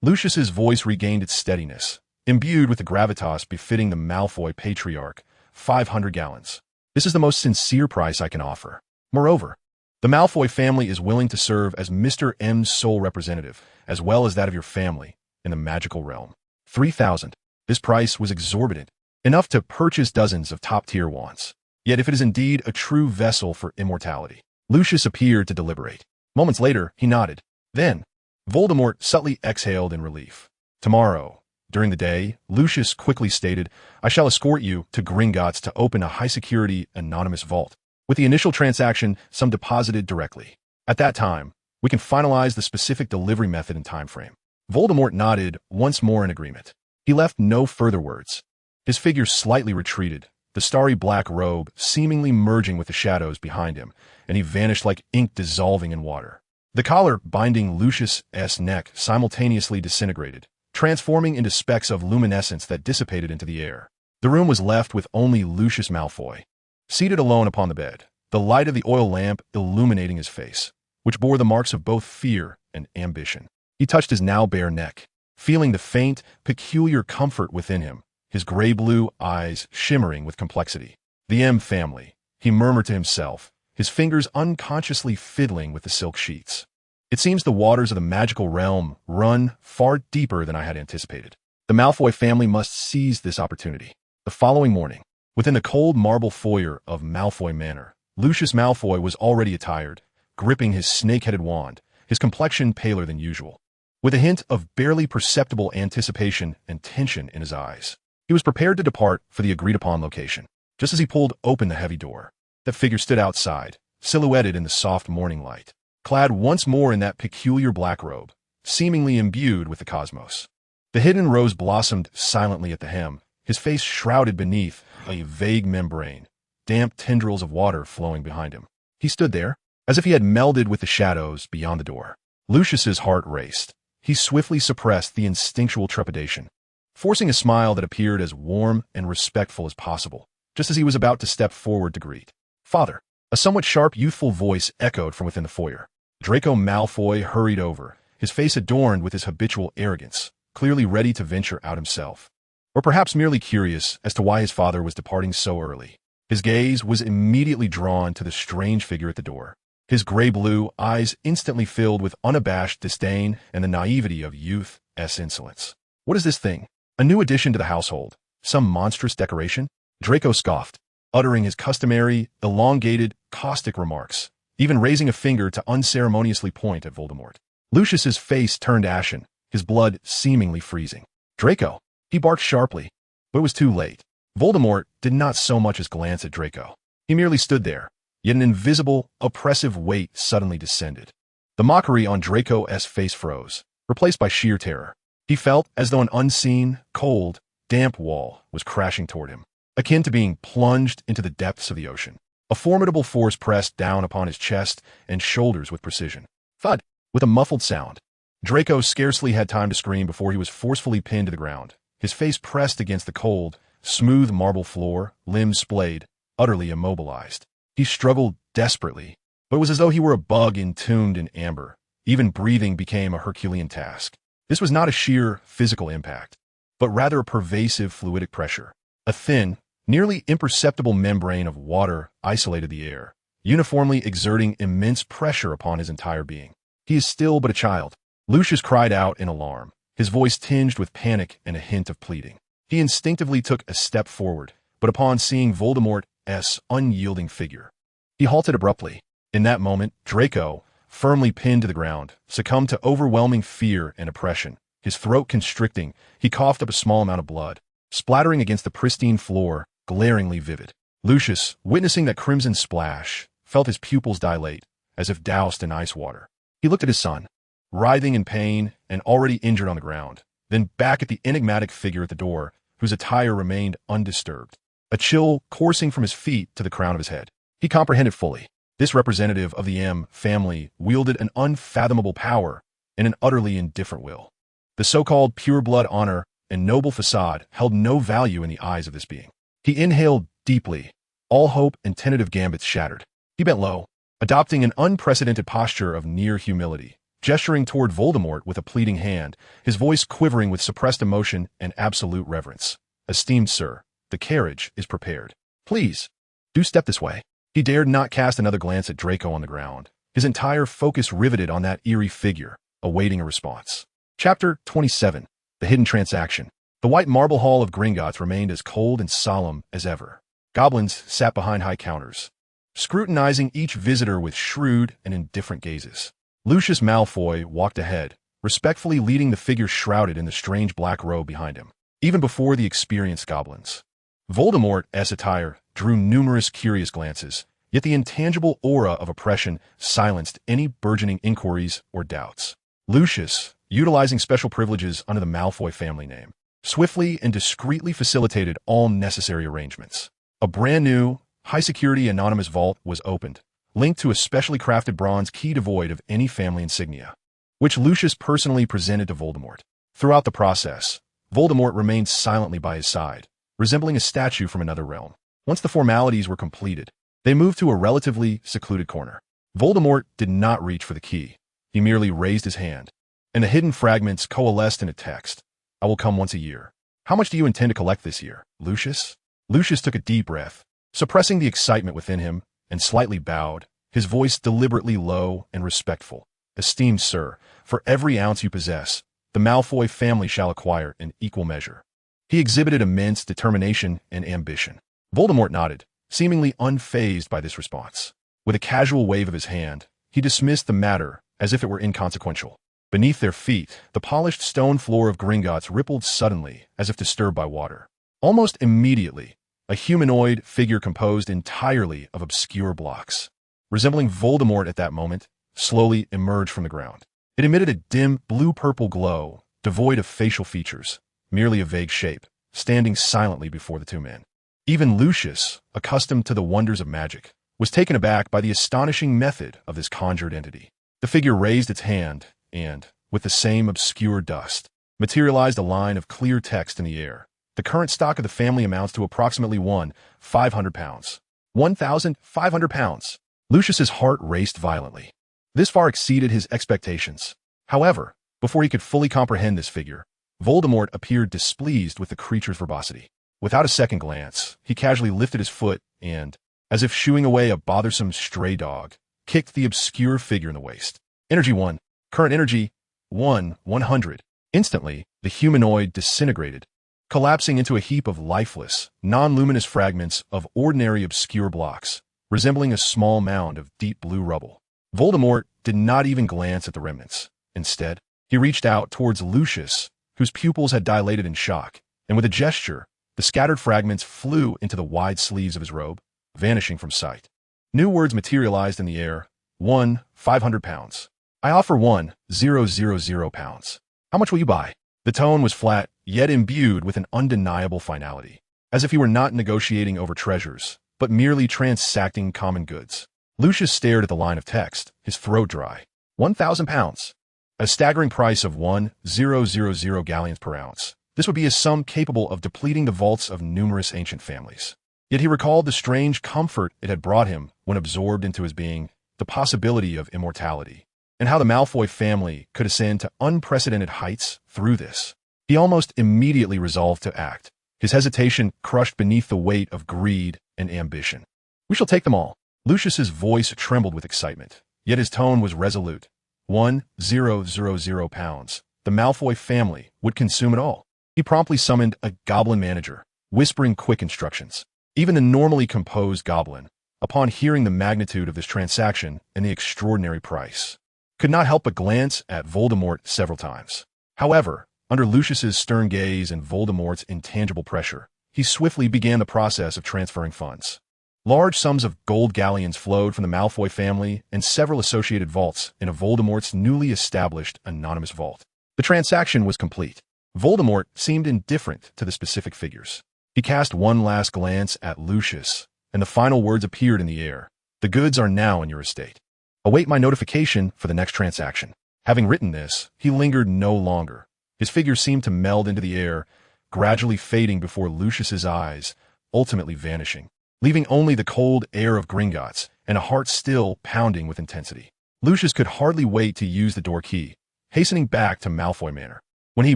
Lucius's voice regained its steadiness, imbued with the gravitas befitting the Malfoy patriarch. 500 gallons. This is the most sincere price I can offer. Moreover, the Malfoy family is willing to serve as Mr. M's sole representative, as well as that of your family, in the magical realm. 3,000. This price was exorbitant, enough to purchase dozens of top-tier wands. Yet if it is indeed a true vessel for immortality. Lucius appeared to deliberate. Moments later, he nodded. Then, Voldemort subtly exhaled in relief. Tomorrow, during the day, Lucius quickly stated, I shall escort you to Gringotts to open a high-security anonymous vault. With the initial transaction, some deposited directly. At that time, we can finalize the specific delivery method and time frame. Voldemort nodded once more in agreement. He left no further words. His figure slightly retreated, the starry black robe seemingly merging with the shadows behind him, and he vanished like ink dissolving in water. The collar binding Lucius's neck simultaneously disintegrated, transforming into specks of luminescence that dissipated into the air. The room was left with only Lucius Malfoy, seated alone upon the bed, the light of the oil lamp illuminating his face, which bore the marks of both fear and ambition. He touched his now bare neck, feeling the faint, peculiar comfort within him, his gray-blue eyes shimmering with complexity. The M family, he murmured to himself, his fingers unconsciously fiddling with the silk sheets. It seems the waters of the magical realm run far deeper than I had anticipated. The Malfoy family must seize this opportunity. The following morning, within the cold marble foyer of Malfoy Manor, Lucius Malfoy was already attired, gripping his snake-headed wand, his complexion paler than usual, with a hint of barely perceptible anticipation and tension in his eyes. He was prepared to depart for the agreed-upon location. Just as he pulled open the heavy door, that figure stood outside, silhouetted in the soft morning light, clad once more in that peculiar black robe, seemingly imbued with the cosmos. The hidden rose blossomed silently at the hem, his face shrouded beneath a vague membrane, damp tendrils of water flowing behind him. He stood there, as if he had melded with the shadows beyond the door. Lucius's heart raced. He swiftly suppressed the instinctual trepidation, forcing a smile that appeared as warm and respectful as possible, just as he was about to step forward to greet. Father, a somewhat sharp, youthful voice echoed from within the foyer. Draco Malfoy hurried over, his face adorned with his habitual arrogance, clearly ready to venture out himself, or perhaps merely curious as to why his father was departing so early. His gaze was immediately drawn to the strange figure at the door, his gray-blue eyes instantly filled with unabashed disdain and the naivety of youth's insolence. What is this thing? A new addition to the household? Some monstrous decoration? Draco scoffed, uttering his customary, elongated, caustic remarks, even raising a finger to unceremoniously point at Voldemort. Lucius's face turned ashen, his blood seemingly freezing. Draco! He barked sharply, but it was too late. Voldemort did not so much as glance at Draco. He merely stood there, yet an invisible, oppressive weight suddenly descended. The mockery on Draco's face froze, replaced by sheer terror. He felt as though an unseen, cold, damp wall was crashing toward him, akin to being plunged into the depths of the ocean. A formidable force pressed down upon his chest and shoulders with precision. Thud! With a muffled sound. Draco scarcely had time to scream before he was forcefully pinned to the ground, his face pressed against the cold, smooth marble floor, limbs splayed, utterly immobilized. He struggled desperately, but it was as though he were a bug entombed in amber. Even breathing became a Herculean task. This was not a sheer physical impact, but rather a pervasive fluidic pressure. A thin, nearly imperceptible membrane of water isolated the air, uniformly exerting immense pressure upon his entire being. He is still but a child. Lucius cried out in alarm, his voice tinged with panic and a hint of pleading. He instinctively took a step forward, but upon seeing Voldemort's unyielding figure, he halted abruptly. In that moment, Draco, firmly pinned to the ground, succumbed to overwhelming fear and oppression. His throat constricting, he coughed up a small amount of blood, splattering against the pristine floor, glaringly vivid. Lucius, witnessing that crimson splash, felt his pupils dilate, as if doused in ice water. He looked at his son, writhing in pain and already injured on the ground, then back at the enigmatic figure at the door, whose attire remained undisturbed, a chill coursing from his feet to the crown of his head. He comprehended fully. This representative of the M family wielded an unfathomable power and an utterly indifferent will. The so-called pure-blood honor and noble facade held no value in the eyes of this being. He inhaled deeply, all hope and tentative gambits shattered. He bent low, adopting an unprecedented posture of near humility, gesturing toward Voldemort with a pleading hand, his voice quivering with suppressed emotion and absolute reverence. Esteemed sir, the carriage is prepared. Please, do step this way. He dared not cast another glance at Draco on the ground, his entire focus riveted on that eerie figure, awaiting a response. Chapter 27. The Hidden Transaction. The white marble hall of Gringotts remained as cold and solemn as ever. Goblins sat behind high counters, scrutinizing each visitor with shrewd and indifferent gazes. Lucius Malfoy walked ahead, respectfully leading the figure shrouded in the strange black robe behind him. Even before the experienced goblins, Voldemort's attire drew numerous curious glances, yet the intangible aura of oppression silenced any burgeoning inquiries or doubts. Lucius, utilizing special privileges under the Malfoy family name, swiftly and discreetly facilitated all necessary arrangements. A brand new, high-security anonymous vault was opened, linked to a specially crafted bronze key devoid of any family insignia, which Lucius personally presented to Voldemort. Throughout the process, Voldemort remained silently by his side, resembling a statue from another realm. Once the formalities were completed, they moved to a relatively secluded corner. Voldemort did not reach for the key. He merely raised his hand, and the hidden fragments coalesced in a text. I will come once a year. How much do you intend to collect this year, Lucius? Lucius took a deep breath, suppressing the excitement within him, and slightly bowed, his voice deliberately low and respectful. Esteemed sir, for every ounce you possess, the Malfoy family shall acquire in equal measure. He exhibited immense determination and ambition. Voldemort nodded, seemingly unfazed by this response. With a casual wave of his hand, he dismissed the matter as if it were inconsequential. Beneath their feet, the polished stone floor of Gringotts rippled suddenly as if disturbed by water. Almost immediately, a humanoid figure composed entirely of obscure blocks, resembling Voldemort at that moment, slowly emerged from the ground. It emitted a dim blue-purple glow, devoid of facial features, merely a vague shape, standing silently before the two men. Even Lucius, accustomed to the wonders of magic, was taken aback by the astonishing method of this conjured entity. The figure raised its hand and, with the same obscure dust, materialized a line of clear text in the air. The current stock of the family amounts to approximately 1,500 pounds. 1,500 pounds. Lucius's heart raced violently. This far exceeded his expectations. However, before he could fully comprehend this figure, Voldemort appeared displeased with the creature's verbosity. Without a second glance, he casually lifted his foot and, as if shooing away a bothersome stray dog, kicked the obscure figure in the waist. Energy 1. Current energy 100. Instantly, the humanoid disintegrated, collapsing into a heap of lifeless, non-luminous fragments of ordinary obscure blocks, resembling a small mound of deep blue rubble. Voldemort did not even glance at the remnants. Instead, he reached out towards Lucius, whose pupils had dilated in shock, and with a gesture, the scattered fragments flew into the wide sleeves of his robe, vanishing from sight. New words materialized in the air. 1,500 pounds. I offer 1,000 pounds. How much will you buy? The tone was flat, yet imbued with an undeniable finality, as if he were not negotiating over treasures, but merely transacting common goods. Lucius stared at the line of text, his throat dry. 1,000 pounds. A staggering price of 1,000 galleons per ounce. This would be a sum capable of depleting the vaults of numerous ancient families. Yet he recalled the strange comfort it had brought him when absorbed into his being, the possibility of immortality, and how the Malfoy family could ascend to unprecedented heights through this. He almost immediately resolved to act, his hesitation crushed beneath the weight of greed and ambition. We shall take them all. Lucius's voice trembled with excitement, yet his tone was resolute. 1,000 pounds. The Malfoy family would consume it all. He promptly summoned a goblin manager, whispering quick instructions. Even the normally composed goblin, upon hearing the magnitude of this transaction and the extraordinary price, could not help but glance at Voldemort several times. However, under Lucius's stern gaze and Voldemort's intangible pressure, he swiftly began the process of transferring funds. Large sums of gold galleons flowed from the Malfoy family and several associated vaults into Voldemort's newly established anonymous vault. The transaction was complete. Voldemort seemed indifferent to the specific figures. He cast one last glance at Lucius, and the final words appeared in the air. The goods are now in your estate. Await my notification for the next transaction. Having written this, he lingered no longer. His figure seemed to meld into the air, gradually fading before Lucius's eyes, ultimately vanishing, leaving only the cold air of Gringotts and a heart still pounding with intensity. Lucius could hardly wait to use the door key, hastening back to Malfoy Manor. When he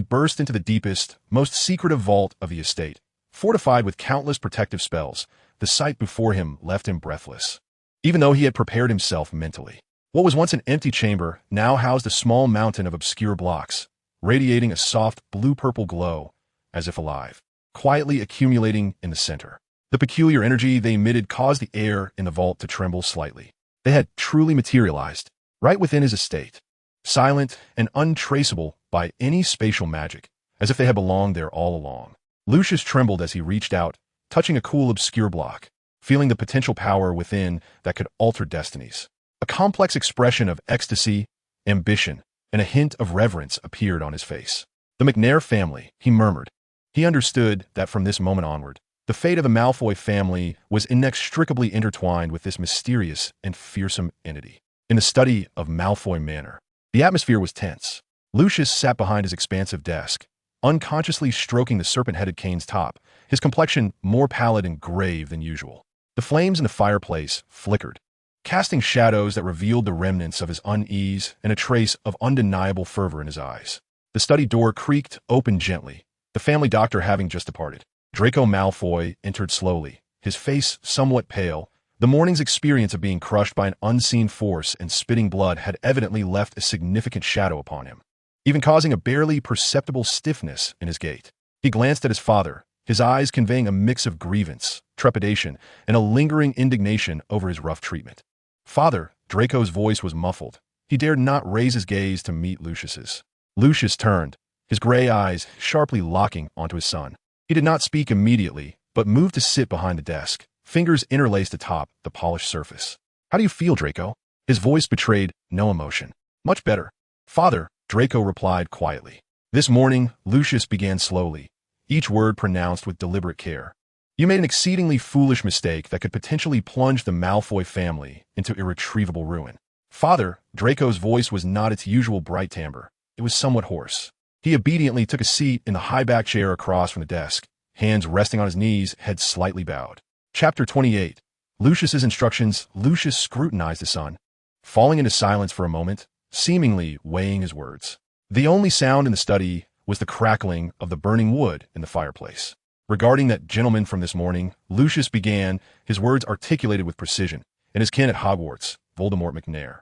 burst into the deepest, most secretive vault of the estate, fortified with countless protective spells, the sight before him left him breathless. Even though he had prepared himself mentally, what was once an empty chamber now housed a small mountain of obscure blocks, radiating a soft blue-purple glow, as if alive, quietly accumulating in the center. The peculiar energy they emitted caused the air in the vault to tremble slightly. They had truly materialized, right within his estate. silent and untraceable by any spatial magic, as if they had belonged there all along. Lucius trembled as he reached out, touching a cool, obscure block, feeling the potential power within that could alter destinies. A complex expression of ecstasy, ambition, and a hint of reverence appeared on his face. The McNair family, he murmured. He understood that from this moment onward, the fate of the Malfoy family was inextricably intertwined with this mysterious and fearsome entity. In the study of Malfoy Manor, the atmosphere was tense. Lucius sat behind his expansive desk, unconsciously stroking the serpent-headed cane's top, his complexion more pallid and grave than usual. The flames in the fireplace flickered, casting shadows that revealed the remnants of his unease and a trace of undeniable fervor in his eyes. The study door creaked open gently, the family doctor having just departed. Draco Malfoy entered slowly, his face somewhat pale. The morning's experience of being crushed by an unseen force and spitting blood had evidently left a significant shadow upon him, even causing a barely perceptible stiffness in his gait. He glanced at his father, his eyes conveying a mix of grievance, trepidation, and a lingering indignation over his rough treatment. "Father," Draco's voice was muffled. He dared not raise his gaze to meet Lucius's. Lucius turned, his gray eyes sharply locking onto his son. He did not speak immediately, but moved to sit behind the desk, fingers interlaced atop the polished surface. "How do you feel, Draco?" His voice betrayed no emotion. "Much better, Father," Draco replied quietly. This morning, Lucius began slowly, each word pronounced with deliberate care. "You made an exceedingly foolish mistake that could potentially plunge the Malfoy family into irretrievable ruin." "Father," Draco's voice was not its usual bright timbre. It was somewhat hoarse. He obediently took a seat in the high-back chair across from the desk, hands resting on his knees, head slightly bowed. Chapter 28. Lucius's instructions. Lucius scrutinized his son, falling into silence for a moment, seemingly weighing his words. The only sound in the study was the crackling of the burning wood in the fireplace. "Regarding that gentleman from this morning," Lucius began, his words articulated with precision, "and his kin at Hogwarts, Voldemort McNair.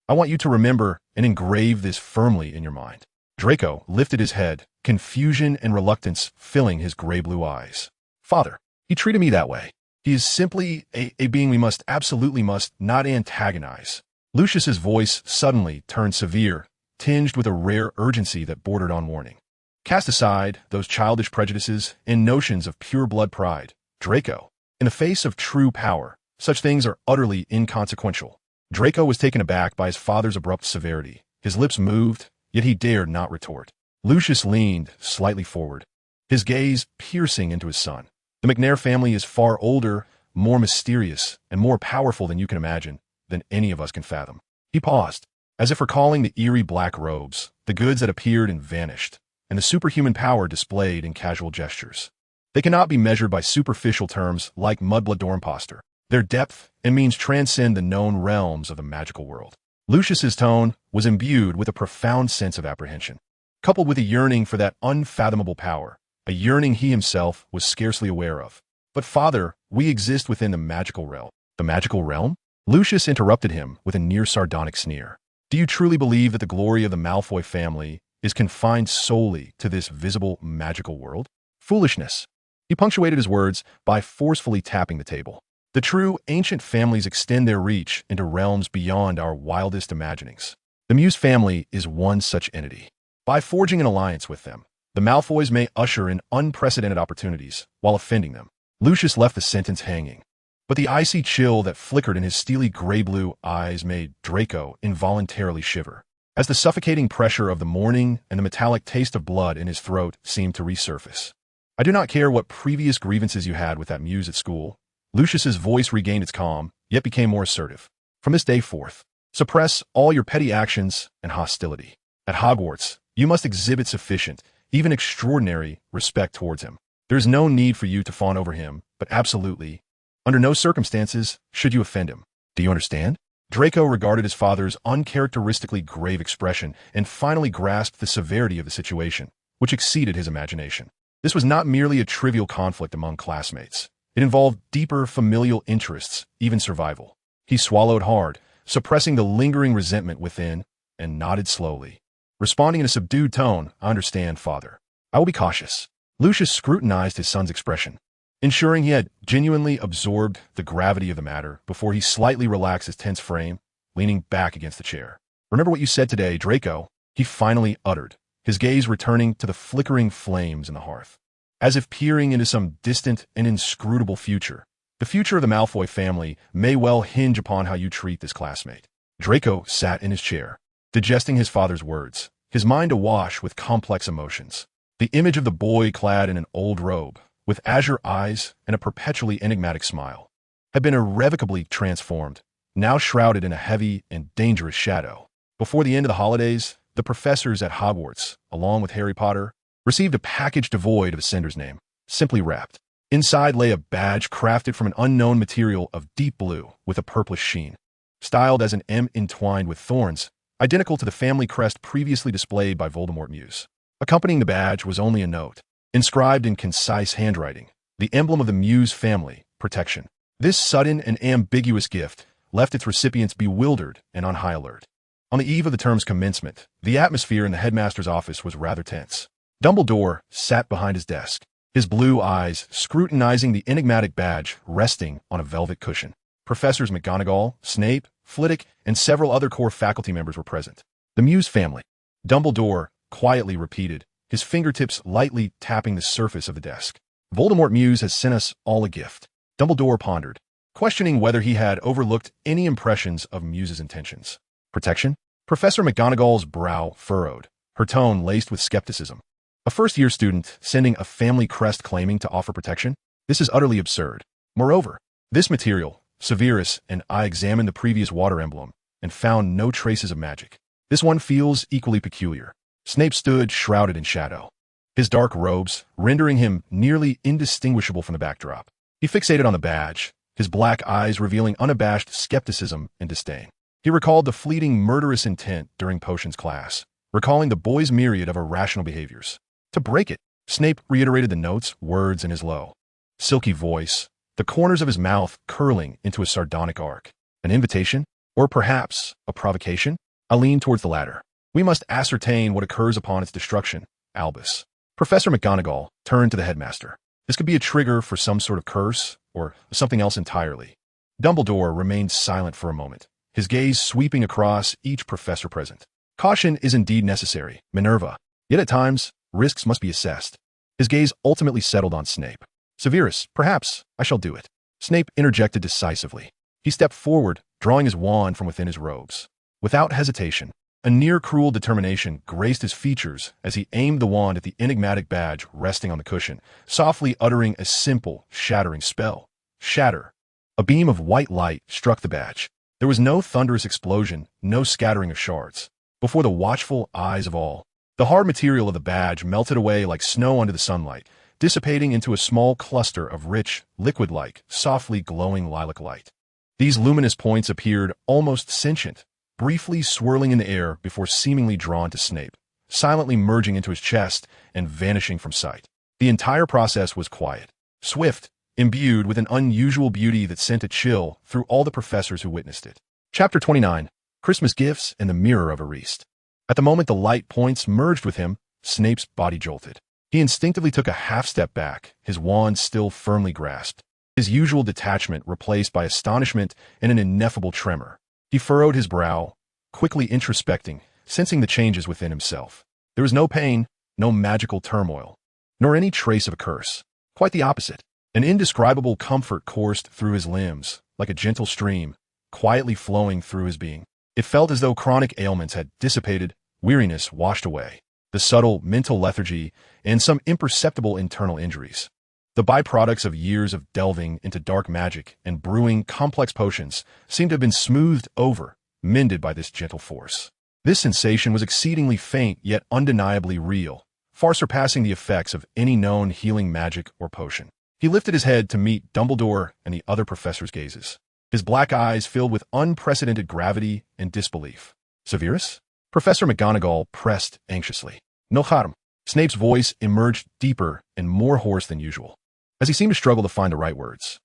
I want you to remember and engrave this firmly in your mind." Draco lifted his head, confusion and reluctance filling his gray-blue eyes. "Father, he treated me that way. He is simply a being we absolutely must not antagonize." Lucius's voice suddenly turned severe, tinged with a rare urgency that bordered on warning. "Cast aside those childish prejudices and notions of pure-blood pride, Draco. In the face of true power, such things are utterly inconsequential." Draco was taken aback by his father's abrupt severity. His lips moved, yet he dared not retort. Lucius leaned slightly forward, his gaze piercing into his son. "The McNair family is far older, more mysterious, and more powerful than you can imagine, than any of us can fathom." He paused, as if recalling the eerie black robes, the goods that appeared and vanished, and the superhuman power displayed in casual gestures. They cannot be measured by superficial terms like mudblood or imposter. Their depth and means transcend the known realms of the magical world. Lucius's tone was imbued with a profound sense of apprehension, coupled with a yearning for that unfathomable power, a yearning he himself was scarcely aware of. "But father, we exist within the magical realm." "The magical realm?" Lucius interrupted him with a near sardonic sneer. "Do you truly believe that the glory of the Malfoy family is confined solely to this visible magical world?" "Foolishness." He punctuated his words by forcefully tapping the table. "The true ancient families extend their reach into realms beyond our wildest imaginings. The Muse family is one such entity. By forging an alliance with them, the Malfoys may usher in unprecedented opportunities while offending them." Lucius left the sentence hanging, but the icy chill that flickered in his steely gray-blue eyes made Draco involuntarily shiver, as the suffocating pressure of the morning and the metallic taste of blood in his throat seemed to resurface. "I do not care what previous grievances you had with that Muse at school." Lucius's voice regained its calm, yet became more assertive. "From this day forth, suppress all your petty actions and hostility. At Hogwarts, you must exhibit sufficient, even extraordinary, respect towards him. There is no need for you to fawn over him, but absolutely, under no circumstances, should you offend him. Do you understand?" Draco regarded his father's uncharacteristically grave expression and finally grasped the severity of the situation, which exceeded his imagination. This was not merely a trivial conflict among classmates. It involved deeper familial interests, even survival. He swallowed hard, suppressing the lingering resentment within, and nodded slowly, responding in a subdued tone. "I understand, father. I will be cautious." Lucius scrutinized his son's expression, ensuring he had genuinely absorbed the gravity of the matter before he slightly relaxed his tense frame, leaning back against the chair. Remember what you said today, Draco? He finally uttered, his gaze returning to the flickering flames in the hearth. As if peering into some distant and inscrutable future. The future of the Malfoy family may well hinge upon how you treat this classmate. Draco sat in his chair, digesting his father's words, his mind awash with complex emotions. The image of the boy clad in an old robe, with azure eyes and a perpetually enigmatic smile, had been irrevocably transformed, now shrouded in a heavy and dangerous shadow. Before the end of the holidays, the professors at Hogwarts, along with Harry Potter, received a package devoid of a sender's name, simply wrapped. Inside lay a badge crafted from an unknown material of deep blue with a purplish sheen, styled as an M entwined with thorns, identical to the family crest previously displayed by Voldemort Muse. Accompanying the badge was only a note, inscribed in concise handwriting, the emblem of the Muse family, protection. This sudden and ambiguous gift left its recipients bewildered and on high alert. On the eve of the term's commencement, the atmosphere in the headmaster's office was rather tense. Dumbledore sat behind his desk, his blue eyes scrutinizing the enigmatic badge resting on a velvet cushion. Professors McGonagall, Snape, Flitwick, and several other core faculty members were present. The Muse family, Dumbledore quietly repeated, his fingertips lightly tapping the surface of the desk. Voldemort Muse has sent us all a gift. Dumbledore pondered, questioning whether he had overlooked any impressions of Muse's intentions. Protection? Professor McGonagall's brow furrowed, her tone laced with skepticism. A first-year student sending a family crest claiming to offer protection? This is utterly absurd. Moreover, this material, Severus and I examined the previous water emblem and found no traces of magic. This one feels equally peculiar. Snape stood shrouded in shadow, his dark robes rendering him nearly indistinguishable from the backdrop. He fixated on the badge, his black eyes revealing unabashed skepticism and disdain. He recalled the fleeting murderous intent during potions class, recalling the boy's myriad of irrational behaviors. To break it, Snape reiterated the note's words in his low, silky voice, the corners of his mouth curling into a sardonic arc. An invitation? Or perhaps a provocation? I leaned towards the latter. We must ascertain what occurs upon its destruction, Albus. Professor McGonagall turned to the headmaster. This could be a trigger for some sort of curse, or something else entirely. Dumbledore remained silent for a moment, his gaze sweeping across each professor present. Caution is indeed necessary, Minerva, yet at times, risks must be assessed. His gaze ultimately settled on Snape. Severus, perhaps I shall do it. Snape interjected decisively. He stepped forward, drawing his wand from within his robes. Without hesitation, a near-cruel determination graced his features as he aimed the wand at the enigmatic badge resting on the cushion, softly uttering a simple, shattering spell. Shatter. A beam of white light struck the badge. There was no thunderous explosion, no scattering of shards. Before the watchful eyes of all, the hard material of the badge melted away like snow under the sunlight, dissipating into a small cluster of rich, liquid-like, softly glowing lilac light. These luminous points appeared almost sentient, briefly swirling in the air before seemingly drawn to Snape, silently merging into his chest and vanishing from sight. The entire process was quiet, swift, imbued with an unusual beauty that sent a chill through all the professors who witnessed it. Chapter 29, Christmas Gifts and the Mirror of Ariste. At the moment the light points merged with him, Snape's body jolted. He instinctively took a half-step back, his wand still firmly grasped, his usual detachment replaced by astonishment and an ineffable tremor. He furrowed his brow, quickly introspecting, sensing the changes within himself. There was no pain, no magical turmoil, nor any trace of a curse. Quite the opposite. An indescribable comfort coursed through his limbs, like a gentle stream, quietly flowing through his being. It felt as though chronic ailments had dissipated, weariness washed away, the subtle mental lethargy, and some imperceptible internal injuries. The byproducts of years of delving into dark magic and brewing complex potions seemed to have been smoothed over, mended by this gentle force. This sensation was exceedingly faint yet undeniably real, far surpassing the effects of any known healing magic or potion. He lifted his head to meet Dumbledore and the other professors' gazes, his black eyes filled with unprecedented gravity and disbelief. Severus? Professor McGonagall pressed anxiously. No harm. Snape's voice emerged deeper and more hoarse than usual, as he seemed to struggle to find the right words.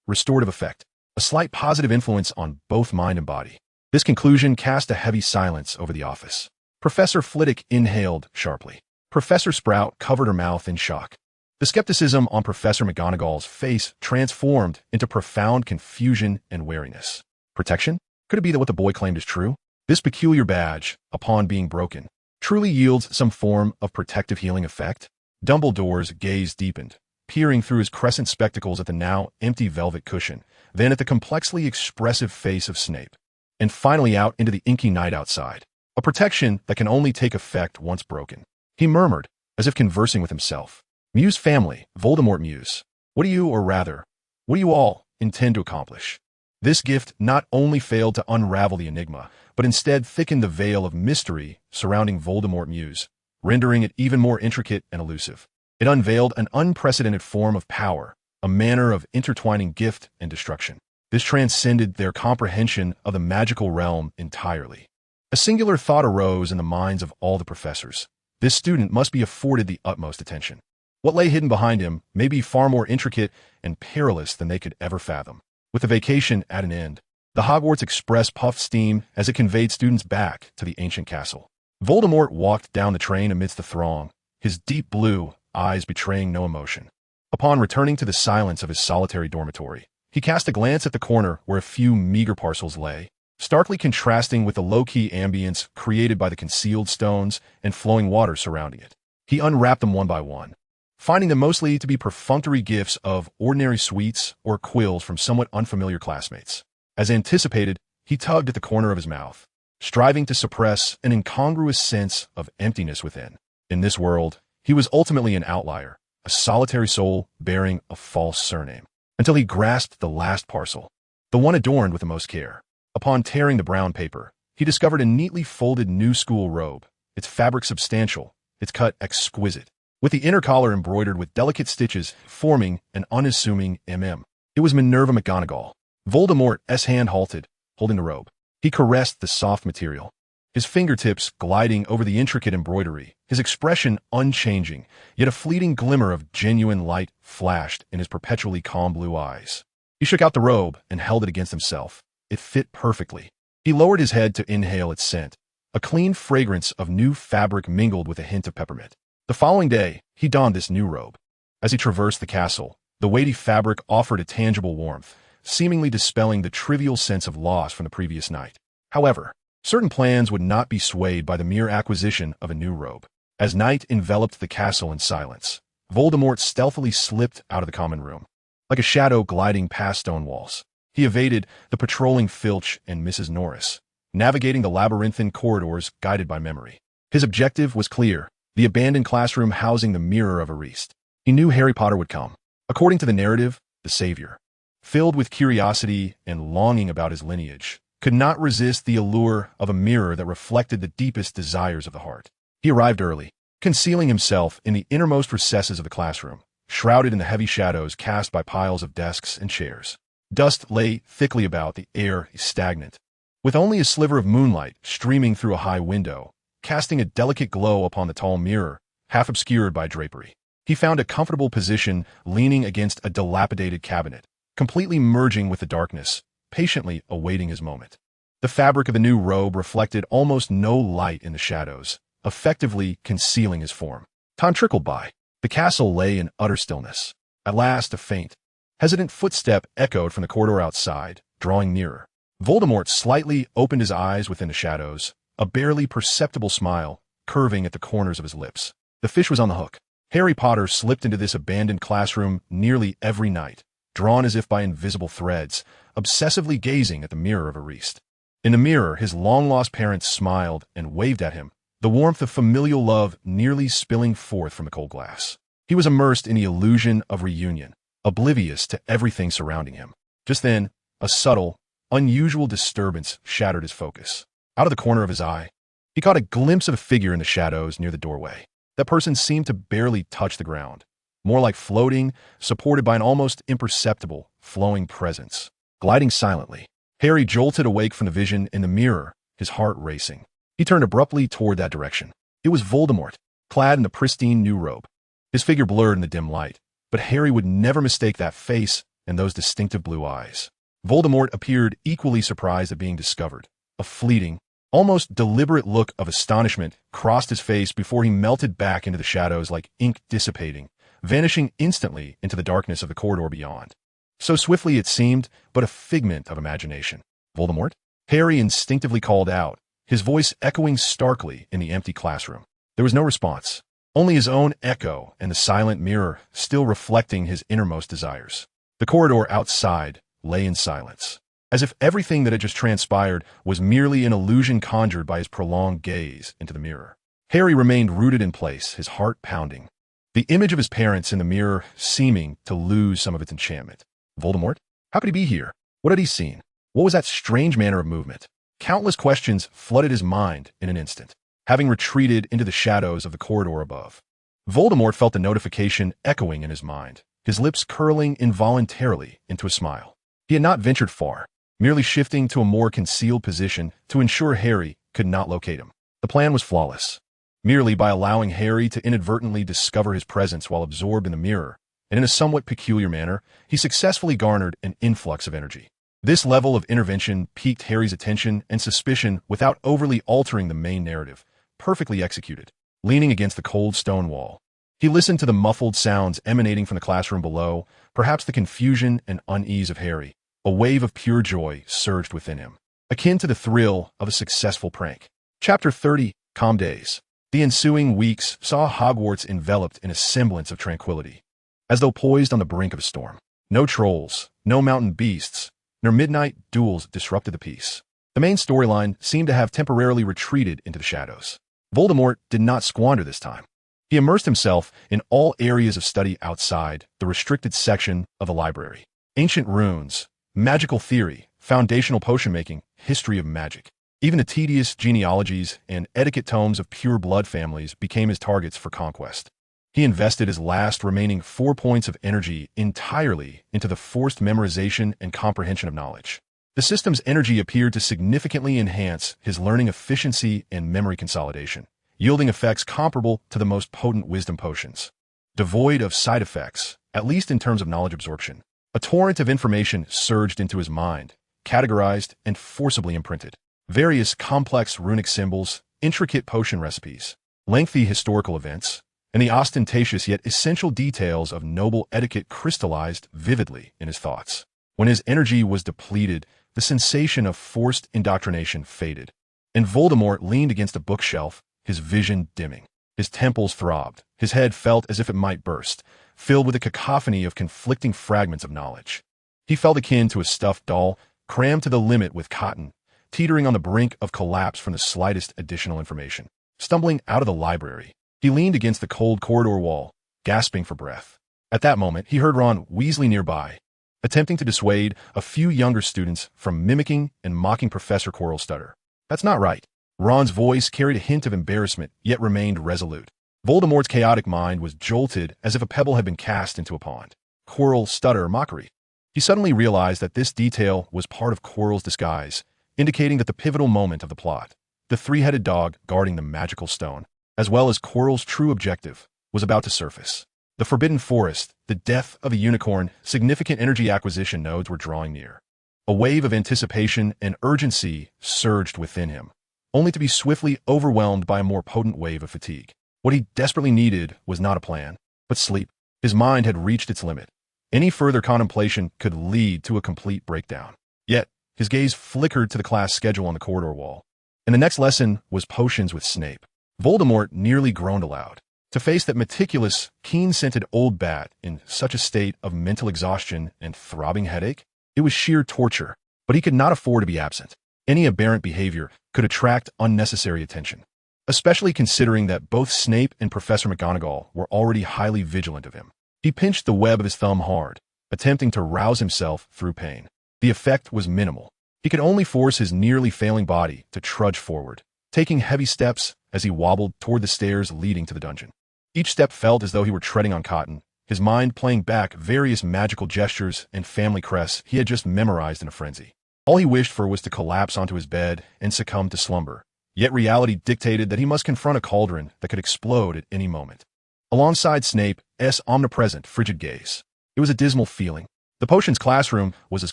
Restorative effect. A slight positive influence on both mind and body. This conclusion cast a heavy silence over the office. Professor Flitwick inhaled sharply. Professor Sprout covered her mouth in shock. The skepticism on Professor McGonagall's face transformed into profound confusion and wariness. Protection? Could it be that what the boy claimed is true? This peculiar badge, upon being broken, truly yields some form of protective healing effect. Dumbledore's gaze deepened, peering through his crescent spectacles at the now empty velvet cushion, then at the complexly expressive face of Snape, and finally out into the inky night outside. A protection that can only take effect once broken. He murmured, as if conversing with himself. Muse family, Voldemort Muse. What do you, or rather, what do you all, intend to accomplish? This gift not only failed to unravel the enigma, but instead thickened the veil of mystery surrounding Voldemort Muse, rendering it even more intricate and elusive. It unveiled an unprecedented form of power, a manner of intertwining gift and destruction. This transcended their comprehension of the magical realm entirely. A singular thought arose in the minds of all the professors. This student must be afforded the utmost attention. What lay hidden behind him may be far more intricate and perilous than they could ever fathom. With the vacation at an end, the Hogwarts Express puffed steam as it conveyed students back to the ancient castle. Voldemort walked down the train amidst the throng, his deep blue eyes betraying no emotion. Upon returning to the silence of his solitary dormitory, he cast a glance at the corner where a few meager parcels lay, starkly contrasting with the low-key ambience created by the concealed stones and flowing water surrounding it. He unwrapped them one by one, finding them mostly to be perfunctory gifts of ordinary sweets or quills from somewhat unfamiliar classmates. As anticipated, he tugged at the corner of his mouth, striving to suppress an incongruous sense of emptiness within. In this world, he was ultimately an outlier, a solitary soul bearing a false surname, until he grasped the last parcel, the one adorned with the most care. Upon tearing the brown paper, he discovered a neatly folded new school robe, its fabric substantial, its cut exquisite, with the inner collar embroidered with delicate stitches forming an unassuming MM. It was Minerva McGonagall. Voldemort's hand halted, holding the robe. He caressed the soft material, his fingertips gliding over the intricate embroidery, his expression unchanging, yet a fleeting glimmer of genuine light flashed in his perpetually calm blue eyes. He shook out the robe and held it against himself. It fit perfectly. He lowered his head to inhale its scent, a clean fragrance of new fabric mingled with a hint of peppermint. The following day, he donned this new robe. As he traversed the castle, the weighty fabric offered a tangible warmth, seemingly dispelling the trivial sense of loss from the previous night. However, certain plans would not be swayed by the mere acquisition of a new robe. As night enveloped the castle in silence, Voldemort stealthily slipped out of the common room, like a shadow gliding past stone walls. He evaded the patrolling Filch and Mrs. Norris, navigating the labyrinthine corridors guided by memory. His objective was clear, the abandoned classroom housing the Mirror of Erist. He knew Harry Potter would come. According to the narrative, the Savior, filled with curiosity and longing about his lineage, could not resist the allure of a mirror that reflected the deepest desires of the heart. He arrived early, concealing himself in the innermost recesses of the classroom, shrouded in the heavy shadows cast by piles of desks and chairs. Dust lay thickly about, the air stagnant, with only a sliver of moonlight streaming through a high window, casting a delicate glow upon the tall mirror, half obscured by drapery. He found a comfortable position leaning against a dilapidated cabinet, completely merging with the darkness, patiently awaiting his moment. The fabric of the new robe reflected almost no light in the shadows, effectively concealing his form. Time trickled by. The castle lay in utter stillness. At last, a faint, hesitant footstep echoed from the corridor outside, drawing nearer. Voldemort slightly opened his eyes within the shadows, a barely perceptible smile curving at the corners of his lips. The fish was on the hook. Harry Potter slipped into this abandoned classroom nearly every night, drawn as if by invisible threads, obsessively gazing at the Mirror of Erist. In the mirror, his long-lost parents smiled and waved at him, the warmth of familial love nearly spilling forth from the cold glass. He was immersed in the illusion of reunion, oblivious to everything surrounding him. Just then, a subtle, unusual disturbance shattered his focus. Out of the corner of his eye, he caught a glimpse of a figure in the shadows near the doorway. That person seemed to barely touch the ground, more like floating, supported by an almost imperceptible, flowing presence. Gliding silently, Harry jolted awake from the vision in the mirror, his heart racing. He turned abruptly toward that direction. It was Voldemort, clad in the pristine new robe. His figure blurred in the dim light, but Harry would never mistake that face and those distinctive blue eyes. Voldemort appeared equally surprised at being discovered. A fleeting, almost deliberate look of astonishment crossed his face before he melted back into the shadows like ink dissipating, vanishing instantly into the darkness of the corridor beyond. So swiftly it seemed, but a figment of imagination. Voldemort? Harry instinctively called out, his voice echoing starkly in the empty classroom. There was no response, only his own echo and the silent mirror still reflecting his innermost desires. The corridor outside lay in silence, as if everything that had just transpired was merely an illusion conjured by his prolonged gaze into the mirror. Harry remained rooted in place, his heart pounding. The image of his parents in the mirror seeming to lose some of its enchantment. Voldemort? How could he be here? What had he seen? What was that strange manner of movement? Countless questions flooded his mind in an instant, having retreated into the shadows of the corridor above. Voldemort felt the notification echoing in his mind, his lips curling involuntarily into a smile. He had not ventured far, merely shifting to a more concealed position to ensure Harry could not locate him. The plan was flawless. Merely by allowing Harry to inadvertently discover his presence while absorbed in the mirror, and in a somewhat peculiar manner, he successfully garnered an influx of energy. This level of intervention piqued Harry's attention and suspicion without overly altering the main narrative, perfectly executed. Leaning against the cold stone wall, he listened to the muffled sounds emanating from the classroom below, perhaps the confusion and unease of Harry. A wave of pure joy surged within him, akin to the thrill of a successful prank. Chapter 30, Calm Days. The ensuing weeks saw Hogwarts enveloped in a semblance of tranquility, as though poised on the brink of a storm. No trolls, no mountain beasts, nor midnight duels disrupted the peace. The main storyline seemed to have temporarily retreated into the shadows. Voldemort did not squander this time. He immersed himself in all areas of study outside the restricted section of the library. Ancient runes, magical theory, foundational potion-making, history of magic. Even the tedious genealogies and etiquette tomes of pure blood families became his targets for conquest. He invested his last remaining 4 points of energy entirely into the forced memorization and comprehension of knowledge. The system's energy appeared to significantly enhance his learning efficiency and memory consolidation, yielding effects comparable to the most potent wisdom potions. Devoid of side effects, at least in terms of knowledge absorption, a torrent of information surged into his mind, categorized and forcibly imprinted. Various complex runic symbols, intricate potion recipes, lengthy historical events, and the ostentatious yet essential details of noble etiquette crystallized vividly in his thoughts. When his energy was depleted, the sensation of forced indoctrination faded, and Voldemort leaned against a bookshelf, his vision dimming. His temples throbbed, his head felt as if it might burst, filled with a cacophony of conflicting fragments of knowledge. He felt akin to a stuffed doll, crammed to the limit with cotton, teetering on the brink of collapse from the slightest additional information. Stumbling out of the library, he leaned against the cold corridor wall, gasping for breath. At that moment, he heard Ron Weasley nearby, attempting to dissuade a few younger students from mimicking and mocking Professor Quirrell's stutter. That's not right. Ron's voice carried a hint of embarrassment, yet remained resolute. Voldemort's chaotic mind was jolted as if a pebble had been cast into a pond. Quirrell, stutter, mockery. He suddenly realized that this detail was part of Quirrell's disguise, indicating that the pivotal moment of the plot, the three-headed dog guarding the magical stone, as well as Quirrell's true objective, was about to surface. The Forbidden Forest, the death of a unicorn, significant energy acquisition nodes were drawing near. A wave of anticipation and urgency surged within him, only to be swiftly overwhelmed by a more potent wave of fatigue. What he desperately needed was not a plan, but sleep. His mind had reached its limit. Any further contemplation could lead to a complete breakdown. Yet, his gaze flickered to the class schedule on the corridor wall, and the next lesson was potions with Snape. Voldemort nearly groaned aloud. To face that meticulous, keen-scented old bat in such a state of mental exhaustion and throbbing headache, it was sheer torture, but he could not afford to be absent. Any aberrant behavior could attract unnecessary attention, especially considering that both Snape and Professor McGonagall were already highly vigilant of him. He pinched the web of his thumb hard, attempting to rouse himself through pain. The effect was minimal. He could only force his nearly failing body to trudge forward, taking heavy steps as he wobbled toward the stairs leading to the dungeon. Each step felt as though he were treading on cotton, his mind playing back various magical gestures and family crests he had just memorized in a frenzy. All he wished for was to collapse onto his bed and succumb to slumber, yet reality dictated that he must confront a cauldron that could explode at any moment. Alongside Snape's omnipresent, frigid gaze, it was a dismal feeling. The potions classroom was as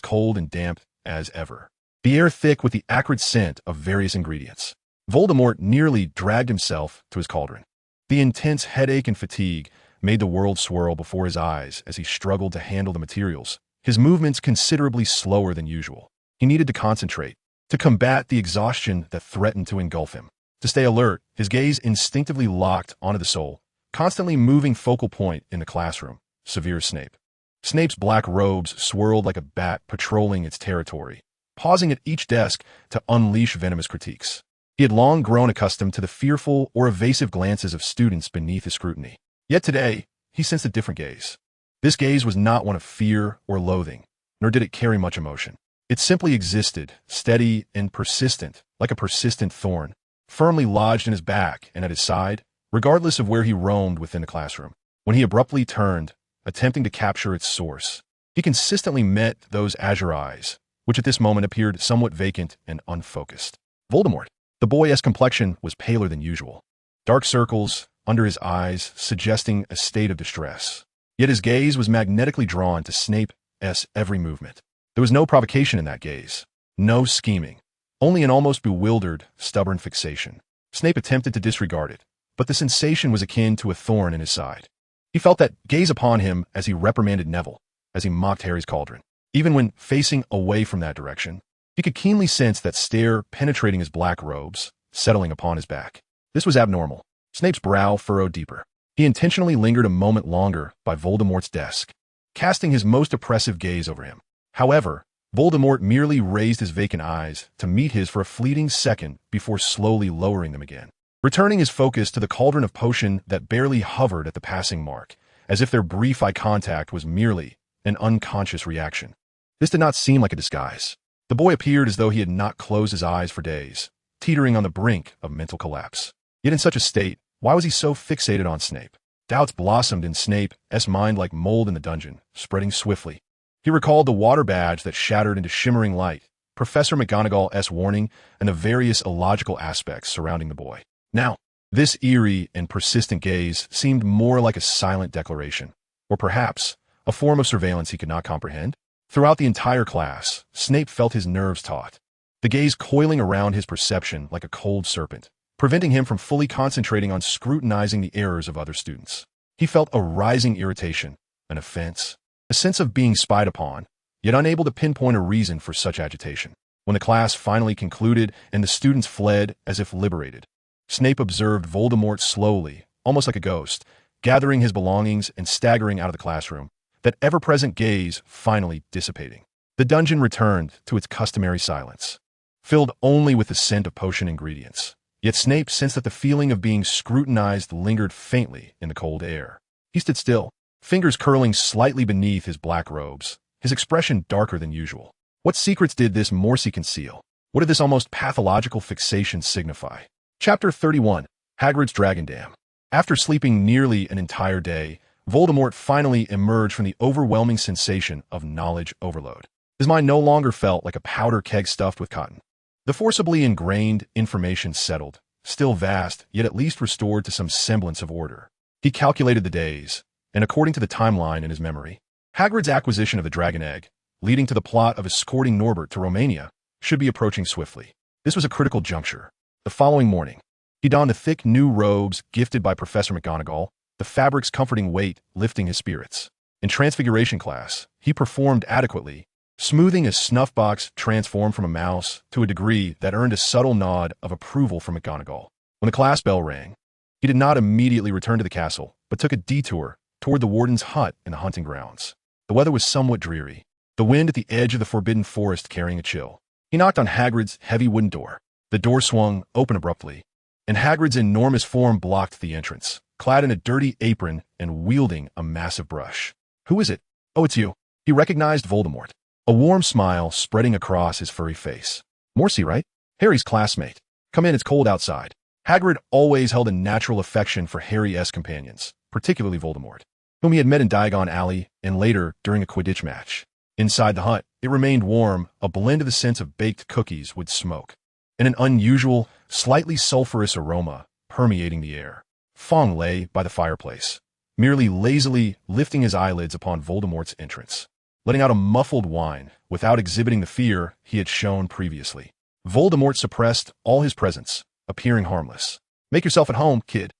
cold and damp as ever, the air thick with the acrid scent of various ingredients. Voldemort nearly dragged himself to his cauldron. The intense headache and fatigue made the world swirl before his eyes as he struggled to handle the materials, his movements considerably slower than usual. He needed to concentrate, to combat the exhaustion that threatened to engulf him. To stay alert, his gaze instinctively locked onto the sole, constantly moving focal point in the classroom, severe Snape. Snape's black robes swirled like a bat patrolling its territory, pausing at each desk to unleash venomous critiques. He had long grown accustomed to the fearful or evasive glances of students beneath his scrutiny. Yet today, he sensed a different gaze. This gaze was not one of fear or loathing, nor did it carry much emotion. It simply existed, steady and persistent, like a persistent thorn, firmly lodged in his back and at his side, regardless of where he roamed within the classroom. When he abruptly turned, attempting to capture its source, he consistently met those azure eyes, which at this moment appeared somewhat vacant and unfocused. Voldemort. The boy's complexion was paler than usual. Dark circles under his eyes suggesting a state of distress. Yet his gaze was magnetically drawn to Snape's every movement. There was no provocation in that gaze, no scheming, only an almost bewildered, stubborn fixation. Snape attempted to disregard it, but the sensation was akin to a thorn in his side. He felt that gaze upon him as he reprimanded Neville, as he mocked Harry's cauldron. Even when facing away from that direction, he could keenly sense that stare penetrating his black robes, settling upon his back. This was abnormal. Snape's brow furrowed deeper. He intentionally lingered a moment longer by Voldemort's desk, casting his most oppressive gaze over him. However, Voldemort merely raised his vacant eyes to meet his for a fleeting second before slowly lowering them again, returning his focus to the cauldron of potion that barely hovered at the passing mark, as if their brief eye contact was merely an unconscious reaction. This did not seem like a disguise. The boy appeared as though he had not closed his eyes for days, teetering on the brink of mental collapse. Yet in such a state, why was he so fixated on Snape? Doubts blossomed in Snape's mind like mold in the dungeon, spreading swiftly. He recalled the water badge that shattered into shimmering light, Professor McGonagall's warning, and the various illogical aspects surrounding the boy. Now, this eerie and persistent gaze seemed more like a silent declaration, or perhaps a form of surveillance he could not comprehend. Throughout the entire class, Snape felt his nerves taut, the gaze coiling around his perception like a cold serpent, preventing him from fully concentrating on scrutinizing the errors of other students. He felt a rising irritation, an offense, a sense of being spied upon, yet unable to pinpoint a reason for such agitation. When the class finally concluded and the students fled as if liberated, Snape observed Voldemort slowly, almost like a ghost, gathering his belongings and staggering out of the classroom, that ever-present gaze finally dissipating. The dungeon returned to its customary silence, filled only with the scent of potion ingredients. Yet Snape sensed that the feeling of being scrutinized lingered faintly in the cold air. He stood still, fingers curling slightly beneath his black robes, his expression darker than usual. What secrets did this Morsi conceal? What did this almost pathological fixation signify? Chapter 31. Hagrid's Dragon Dam. After sleeping nearly an entire day, Voldemort finally emerged from the overwhelming sensation of knowledge overload. His mind no longer felt like a powder keg stuffed with cotton. The forcibly ingrained information settled, still vast, yet at least restored to some semblance of order. He calculated the days, and according to the timeline in his memory, Hagrid's acquisition of the dragon egg, leading to the plot of escorting Norbert to Romania, should be approaching swiftly. This was a critical juncture. The following morning, he donned the thick new robes gifted by Professor McGonagall, the fabric's comforting weight lifting his spirits. In Transfiguration class, he performed adequately, smoothing a snuff box transformed from a mouse to a degree that earned a subtle nod of approval from McGonagall. When the class bell rang, he did not immediately return to the castle, but took a detour toward the warden's hut in the hunting grounds. The weather was somewhat dreary, the wind at the edge of the forbidden forest carrying a chill. He knocked on Hagrid's heavy wooden door. The door swung open abruptly, and Hagrid's enormous form blocked the entrance, clad in a dirty apron and wielding a massive brush. "Who is it?" "Oh, it's you." He recognized Voldemort, a warm smile spreading across his furry face. "Morsi, right? Harry's classmate. Come in, it's cold outside." Hagrid always held a natural affection for Harry's companions, particularly Voldemort, whom he had met in Diagon Alley and later during a Quidditch match. Inside the hut, it remained warm, a blend of the scent of baked cookies with smoke, and an unusual, slightly sulphurous aroma permeating the air. Fong lay by the fireplace, merely lazily lifting his eyelids upon Voldemort's entrance, letting out a muffled whine without exhibiting the fear he had shown previously. Voldemort suppressed all his presence, appearing harmless. "Make yourself at home, kid."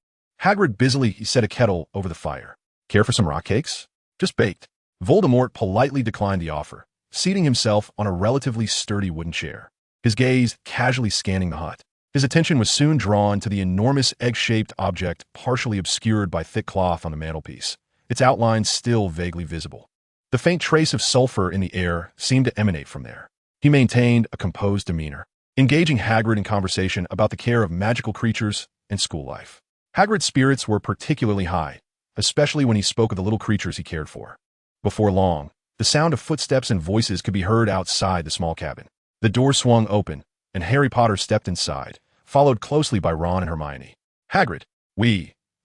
Hagrid busily set a kettle over the fire. "Care for some rock cakes?" "Just baked." Voldemort politely declined the offer, seating himself on a relatively sturdy wooden chair. his gaze casually scanning the hut. His attention was soon drawn to the enormous egg-shaped object partially obscured by thick cloth on the mantelpiece, its outlines still vaguely visible. The faint trace of sulfur in the air seemed to emanate from there. He maintained a composed demeanor, engaging Hagrid in conversation about the care of magical creatures and school life. Hagrid's spirits were particularly high, especially when he spoke of the little creatures he cared for. Before long, the sound of footsteps and voices could be heard outside the small cabin. The door swung open, and Harry Potter stepped inside, followed closely by Ron and Hermione. "Hagrid,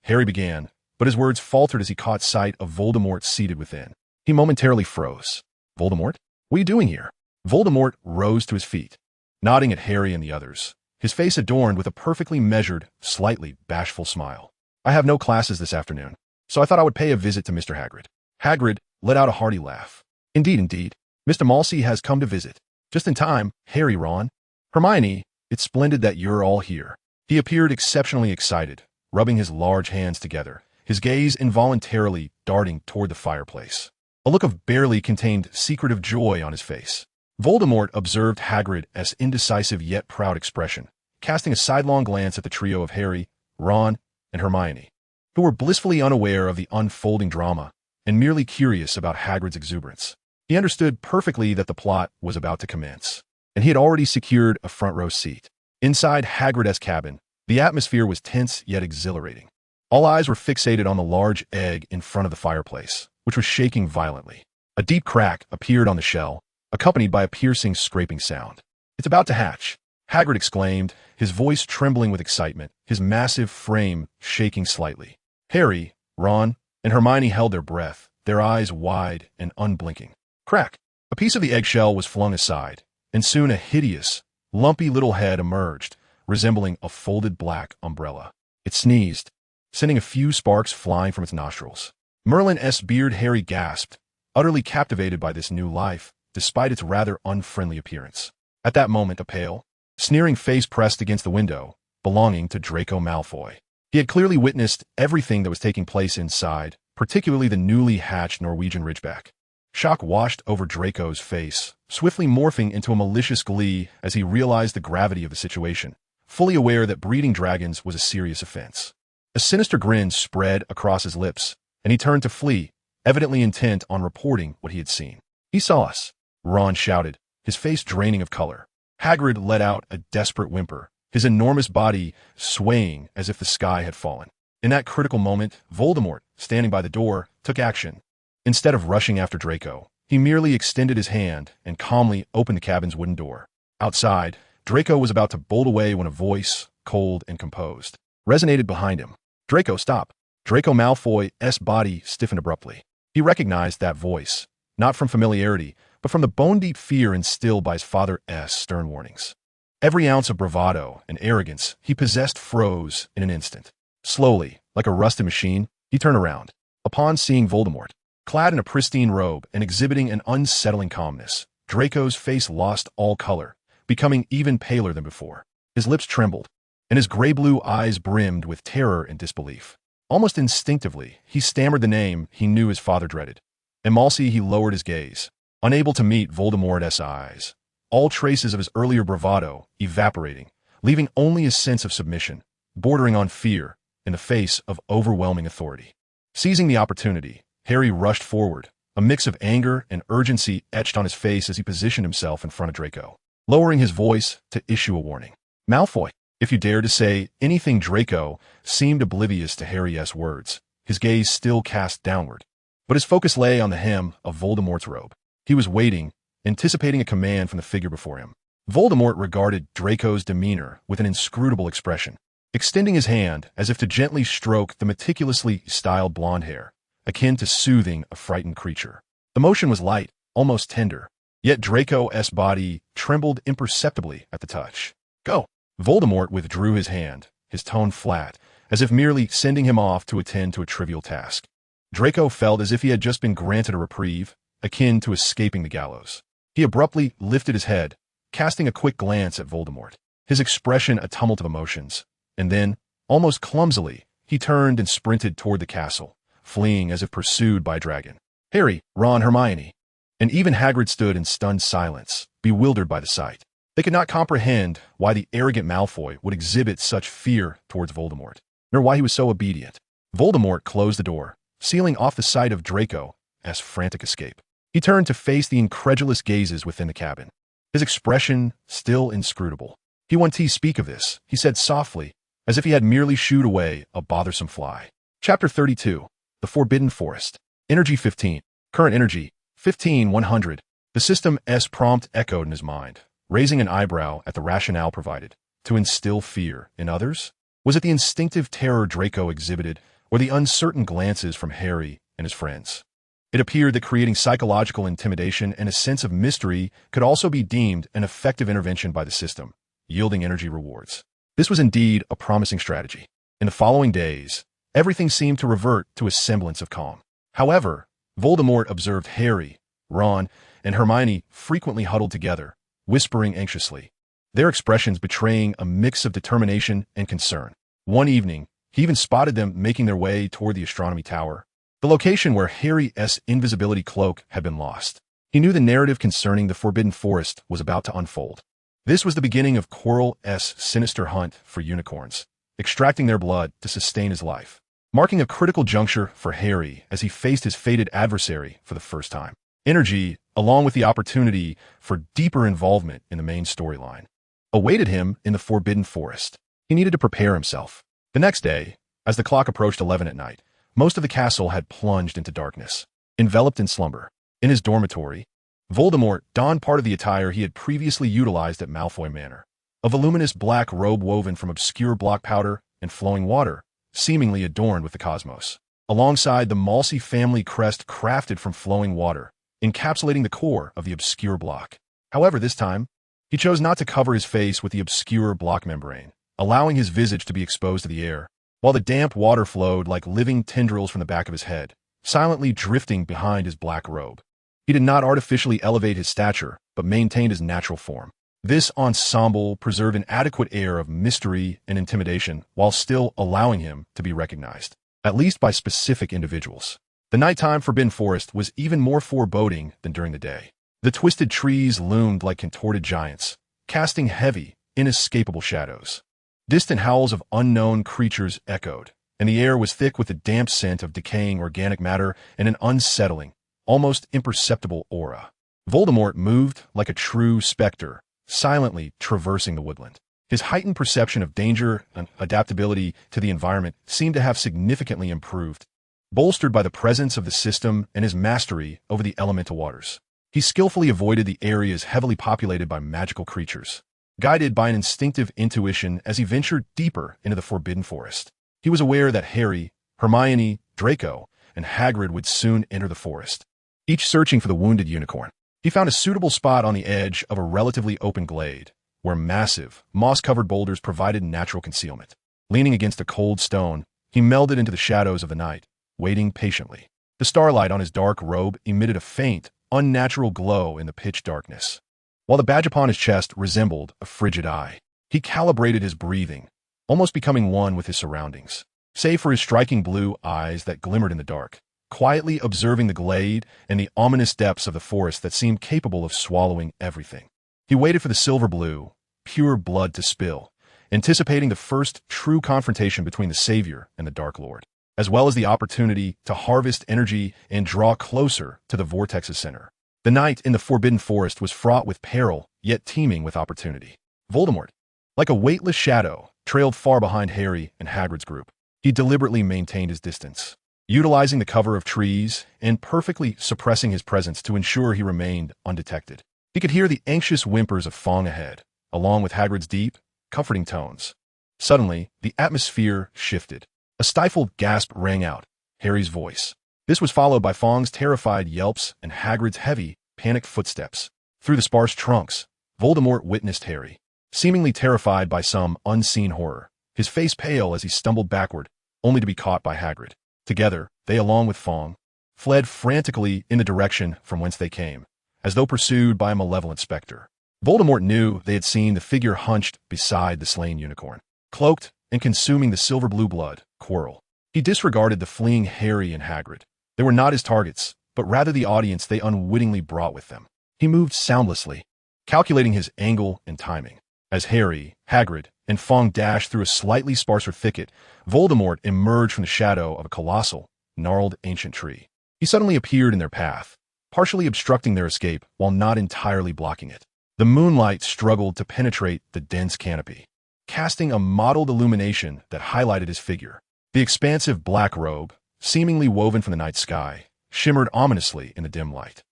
Harry began, but his words faltered as he caught sight of Voldemort seated within. He momentarily froze. "Voldemort? What are you doing here?" Voldemort rose to his feet, nodding at Harry and the others, his face adorned with a perfectly measured, slightly bashful smile. "I have no classes this afternoon, so I thought I would pay a visit to Mr. Hagrid." Hagrid let out a hearty laugh. Indeed. Mr. Malsey has come to visit. Just in time, Harry, Ron. Hermione, it's splendid that you're all here." He appeared exceptionally excited, rubbing his large hands together, his gaze involuntarily darting toward the fireplace. A look of barely contained secretive joy on his face. Voldemort observed Hagrid's indecisive yet proud expression, casting a sidelong glance at the trio of Harry, Ron, and Hermione, who were blissfully unaware of the unfolding drama and merely curious about Hagrid's exuberance. He understood perfectly that the plot was about to commence, and he had already secured a front-row seat. Inside Hagrid's cabin, the atmosphere was tense yet exhilarating. All eyes were fixated on the large egg in front of the fireplace, which was shaking violently. A deep crack appeared on the shell, accompanied by a piercing scraping sound. "It's about to hatch," Hagrid exclaimed, his voice trembling with excitement, his massive frame shaking slightly. Harry, Ron, and Hermione held their breath, their eyes wide and unblinking. Crack! A piece of the eggshell was flung aside, and soon a hideous, lumpy little head emerged, resembling a folded black umbrella. It sneezed, sending a few sparks flying from its nostrils. Merlin's beard. Harry gasped, utterly captivated by this new life, despite its rather unfriendly appearance. At that moment, a pale, sneering face pressed against the window, belonging to Draco Malfoy. He had clearly witnessed everything that was taking place inside, particularly the newly hatched Norwegian Ridgeback. Shock washed over Draco's face, swiftly morphing into a malicious glee as he realized the gravity of the situation, fully aware that breeding dragons was a serious offense. A sinister grin spread across his lips, and he turned to flee, evidently intent on reporting what he had seen. "He saw us," Ron shouted, his face draining of color. Hagrid let out a desperate whimper, his enormous body swaying as if the sky had fallen. In that critical moment, Voldemort, standing by the door, took action. Instead of rushing after Draco, he merely extended his hand and calmly opened the cabin's wooden door. Outside, Draco was about to bolt away when a voice, cold and composed, resonated behind him. "Draco, stop!" Draco Malfoy's body stiffened abruptly. He recognized that voice, not from familiarity, but from the bone-deep fear instilled by his father's stern warnings. Every ounce of bravado and arrogance he possessed froze in an instant. Slowly, like a rusted machine, he turned around. Upon seeing Voldemort, clad in a pristine robe and exhibiting an unsettling calmness, Draco's face lost all color, becoming even paler than before. His lips trembled, and his gray-blue eyes brimmed with terror and disbelief. Almost instinctively, he stammered the name he knew his father dreaded. In Malsey, he lowered his gaze, unable to meet Voldemort's eyes, all traces of his earlier bravado evaporating, leaving only a sense of submission, bordering on fear, in the face of overwhelming authority. Seizing the opportunity, Harry rushed forward, a mix of anger and urgency etched on his face as he positioned himself in front of Draco, lowering his voice to issue a warning. "Malfoy, if you dare to say anything." Draco seemed oblivious to Harry's words, his gaze still cast downward, but his focus lay on the hem of Voldemort's robe. He was waiting, anticipating a command from the figure before him. Voldemort regarded Draco's demeanor with an inscrutable expression, extending his hand as if to gently stroke the meticulously styled blonde hair, akin to soothing a frightened creature. The motion was light, almost tender, yet Draco's body trembled imperceptibly at the touch. "Go!" Voldemort withdrew his hand, his tone flat, as if merely sending him off to attend to a trivial task. Draco felt as if he had just been granted a reprieve, akin to escaping the gallows. He abruptly lifted his head, casting a quick glance at Voldemort, his expression a tumult of emotions, and then, almost clumsily, he turned and sprinted toward the castle, fleeing as if pursued by a dragon. Harry, Ron, Hermione, and even Hagrid stood in stunned silence, bewildered by the sight. They could not comprehend why the arrogant Malfoy would exhibit such fear towards Voldemort, nor why he was so obedient. Voldemort closed the door, sealing off the sight of Draco's frantic escape. He turned to face the incredulous gazes within the cabin, his expression still inscrutable. "He won't speak of this," he said softly, as if he had merely shooed away a bothersome fly. Chapter 32. The Forbidden Forest. Energy 15. Current energy, 15,100. The system's prompt echoed in his mind, raising an eyebrow at the rationale provided. To instill fear in others? Was it the instinctive terror Draco exhibited, or the uncertain glances from Harry and his friends? It appeared that creating psychological intimidation and a sense of mystery could also be deemed an effective intervention by the system, yielding energy rewards. This was indeed a promising strategy. In the following days, everything seemed to revert to a semblance of calm. However, Voldemort observed Harry, Ron, and Hermione frequently huddled together, whispering anxiously, their expressions betraying a mix of determination and concern. One evening, he even spotted them making their way toward the astronomy tower, the location where Harry's invisibility cloak had been lost. He knew the narrative concerning the Forbidden Forest was about to unfold. This was the beginning of Quirrell's sinister hunt for unicorns, extracting their blood to sustain his life, marking a critical juncture for Harry as he faced his fated adversary for the first time. Energy, along with the opportunity for deeper involvement in the main storyline, awaited him in the Forbidden Forest. He needed to prepare himself. The next day, as the clock approached 11 at night, most of the castle had plunged into darkness, enveloped in slumber. In his dormitory, Voldemort donned part of the attire he had previously utilized at Malfoy Manor, a voluminous black robe woven from obscure block powder and flowing water, seemingly adorned with the cosmos, alongside the Malsey family crest crafted from flowing water, encapsulating the core of the obscure block. However, this time, he chose not to cover his face with the obscure block membrane, allowing his visage to be exposed to the air, while the damp water flowed like living tendrils from the back of his head, silently drifting behind his black robe. He did not artificially elevate his stature, but maintained his natural form. This ensemble preserved an adequate air of mystery and intimidation while still allowing him to be recognized, at least by specific individuals. The nighttime Forbidden Forest was even more foreboding than during the day. The twisted trees loomed like contorted giants, casting heavy, inescapable shadows. Distant howls of unknown creatures echoed, and the air was thick with the damp scent of decaying organic matter and an unsettling, almost imperceptible aura. Voldemort moved like a true specter, silently traversing the woodland. His heightened perception of danger and adaptability to the environment seemed to have significantly improved, bolstered by the presence of the system and his mastery over the elemental waters. He skillfully avoided the areas heavily populated by magical creatures, guided by an instinctive intuition as he ventured deeper into the Forbidden Forest. He was aware that Harry, Hermione, Draco, and Hagrid would soon enter the forest, each searching for the wounded unicorn. He found a suitable spot on the edge of a relatively open glade, where massive, moss-covered boulders provided natural concealment. Leaning against a cold stone, he melded into the shadows of the night, waiting patiently. The starlight on his dark robe emitted a faint, unnatural glow in the pitch darkness, while the badge upon his chest resembled a frigid eye. He calibrated his breathing, almost becoming one with his surroundings, save for his striking blue eyes that glimmered in the dark, quietly observing the glade and the ominous depths of the forest that seemed capable of swallowing everything. He waited for the silver blue, pure blood to spill, anticipating the first true confrontation between the Savior and the Dark Lord, as well as the opportunity to harvest energy and draw closer to the Vortex's center. The night in the Forbidden Forest was fraught with peril, yet teeming with opportunity. Voldemort, like a weightless shadow, trailed far behind Harry and Hagrid's group. He deliberately maintained his distance, utilizing the cover of trees and perfectly suppressing his presence to ensure he remained undetected. He could hear the anxious whimpers of Fong ahead, along with Hagrid's deep, comforting tones. Suddenly, the atmosphere shifted. A stifled gasp rang out, Harry's voice. This was followed by Fong's terrified yelps and Hagrid's heavy, panicked footsteps. Through the sparse trunks, Voldemort witnessed Harry, seemingly terrified by some unseen horror, his face pale as he stumbled backward, only to be caught by Hagrid. Together, they, along with Fong, fled frantically in the direction from whence they came, as though pursued by a malevolent specter. Voldemort knew they had seen the figure hunched beside the slain unicorn, cloaked and consuming the silver blue blood, Quirrell. He disregarded the fleeing Harry and Hagrid. They were not his targets, but rather the audience they unwittingly brought with them. He moved soundlessly, calculating his angle and timing. As Harry, Hagrid, and Fong dashed through a slightly sparser thicket, Voldemort emerged from the shadow of a colossal, gnarled ancient tree. He suddenly appeared in their path, partially obstructing their escape while not entirely blocking it. The moonlight struggled to penetrate the dense canopy, casting a mottled illumination that highlighted his figure. The expansive black robe, seemingly woven from the night sky, shimmered ominously in the dim light.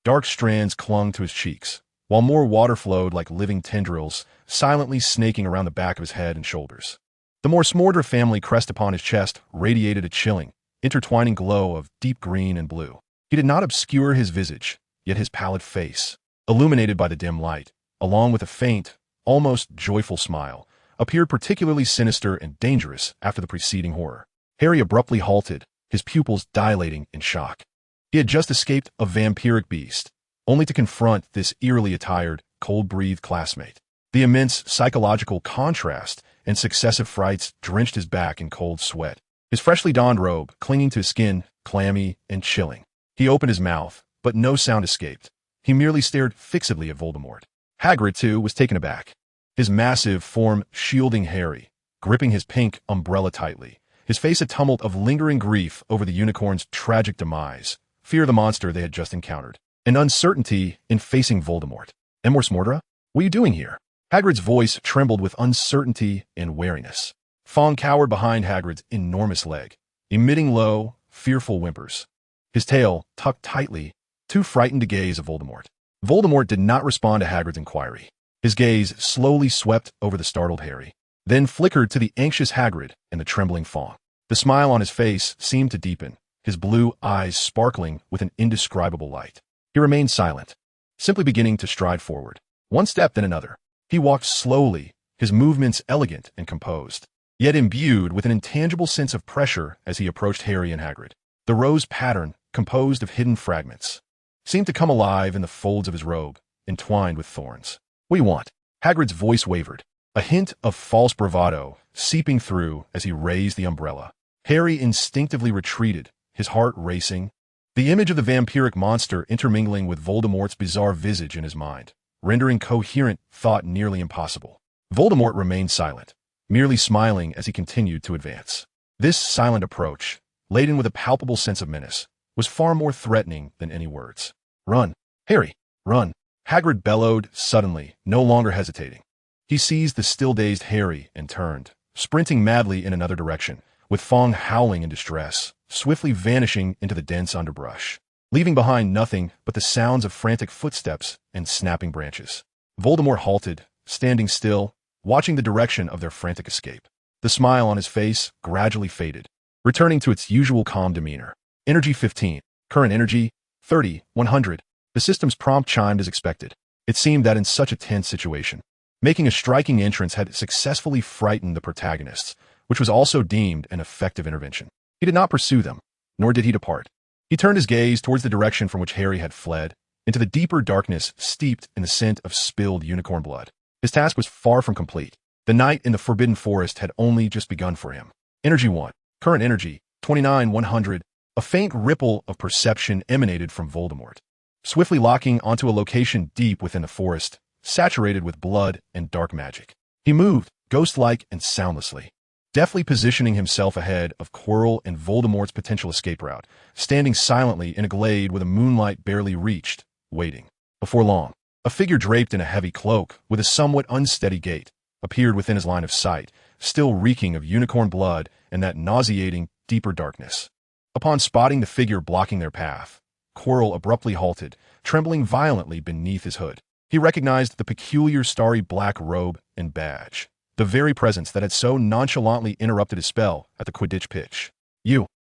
Dark strands clung to his cheeks, while more water flowed like living tendrils, silently snaking around the back of his head and shoulders. The more Smordra family crest upon his chest radiated a chilling, intertwining glow of deep green and blue. He did not obscure his visage, yet his pallid face, illuminated by the dim light, along with a faint, almost joyful smile, appeared particularly sinister and dangerous after the preceding horror. Harry abruptly halted, his pupils dilating in shock. He had just escaped a vampiric beast, only to confront this eerily attired, cold-breathed classmate. The immense psychological contrast and successive frights drenched his back in cold sweat, his freshly donned robe clinging to his skin, clammy and chilling. He opened his mouth, but no sound escaped. He merely stared fixedly at Voldemort. Hagrid, too, was taken aback, his massive form shielding Harry, gripping his pink umbrella tightly, his face a tumult of lingering grief over the unicorn's tragic demise, fear of the monster they had just encountered, and uncertainty in facing Voldemort. Emor Smordra? What are you doing here? Hagrid's voice trembled with uncertainty and wariness. Fong cowered behind Hagrid's enormous leg, emitting low, fearful whimpers, his tail tucked tightly, too frightened to gaze at Voldemort. Voldemort did not respond to Hagrid's inquiry. His gaze slowly swept over the startled Harry, then flickered to the anxious Hagrid and the trembling Fong. The smile on his face seemed to deepen, his blue eyes sparkling with an indescribable light. He remained silent, simply beginning to stride forward. One step, then another. He walked slowly, his movements elegant and composed, yet imbued with an intangible sense of pressure as he approached Harry and Hagrid. The rose pattern, composed of hidden fragments, seemed to come alive in the folds of his robe, entwined with thorns. "What do you want?" Hagrid's voice wavered, a hint of false bravado seeping through as he raised the umbrella. Harry instinctively retreated, his heart racing, the image of the vampiric monster intermingling with Voldemort's bizarre visage in his mind, rendering coherent thought nearly impossible. Voldemort remained silent, merely smiling as he continued to advance. This silent approach, laden with a palpable sense of menace, was far more threatening than any words. "Run, Harry, run!" Hagrid bellowed suddenly, no longer hesitating. He seized the still-dazed Harry and turned, sprinting madly in another direction, with Fong howling in distress, swiftly vanishing into the dense underbrush, leaving behind nothing but the sounds of frantic footsteps and snapping branches. Voldemort halted, standing still, watching the direction of their frantic escape. The smile on his face gradually faded, returning to its usual calm demeanor. Energy 15. Current energy 30, 100. The system's prompt chimed as expected. It seemed that in such a tense situation, making a striking entrance had successfully frightened the protagonists, which was also deemed an effective intervention. He did not pursue them, nor did he depart. He turned his gaze towards the direction from which Harry had fled, into the deeper darkness steeped in the scent of spilled unicorn blood. His task was far from complete. The night in the Forbidden Forest had only just begun for him. Energy 1. Current energy 29, 100. A faint ripple of perception emanated from Voldemort, swiftly locking onto a location deep within the forest, saturated with blood and dark magic. He moved, ghost-like and soundlessly, deftly positioning himself ahead of Quirrell and Voldemort's potential escape route, standing silently in a glade where the moonlight barely reached, waiting. Before long, a figure draped in a heavy cloak, with a somewhat unsteady gait, appeared within his line of sight, still reeking of unicorn blood and that nauseating, deeper darkness. Upon spotting the figure blocking their path, Quirrell abruptly halted, trembling violently beneath his hood. He recognized the peculiar starry black robe and badge, the very presence that had so nonchalantly interrupted his spell at the Quidditch pitch.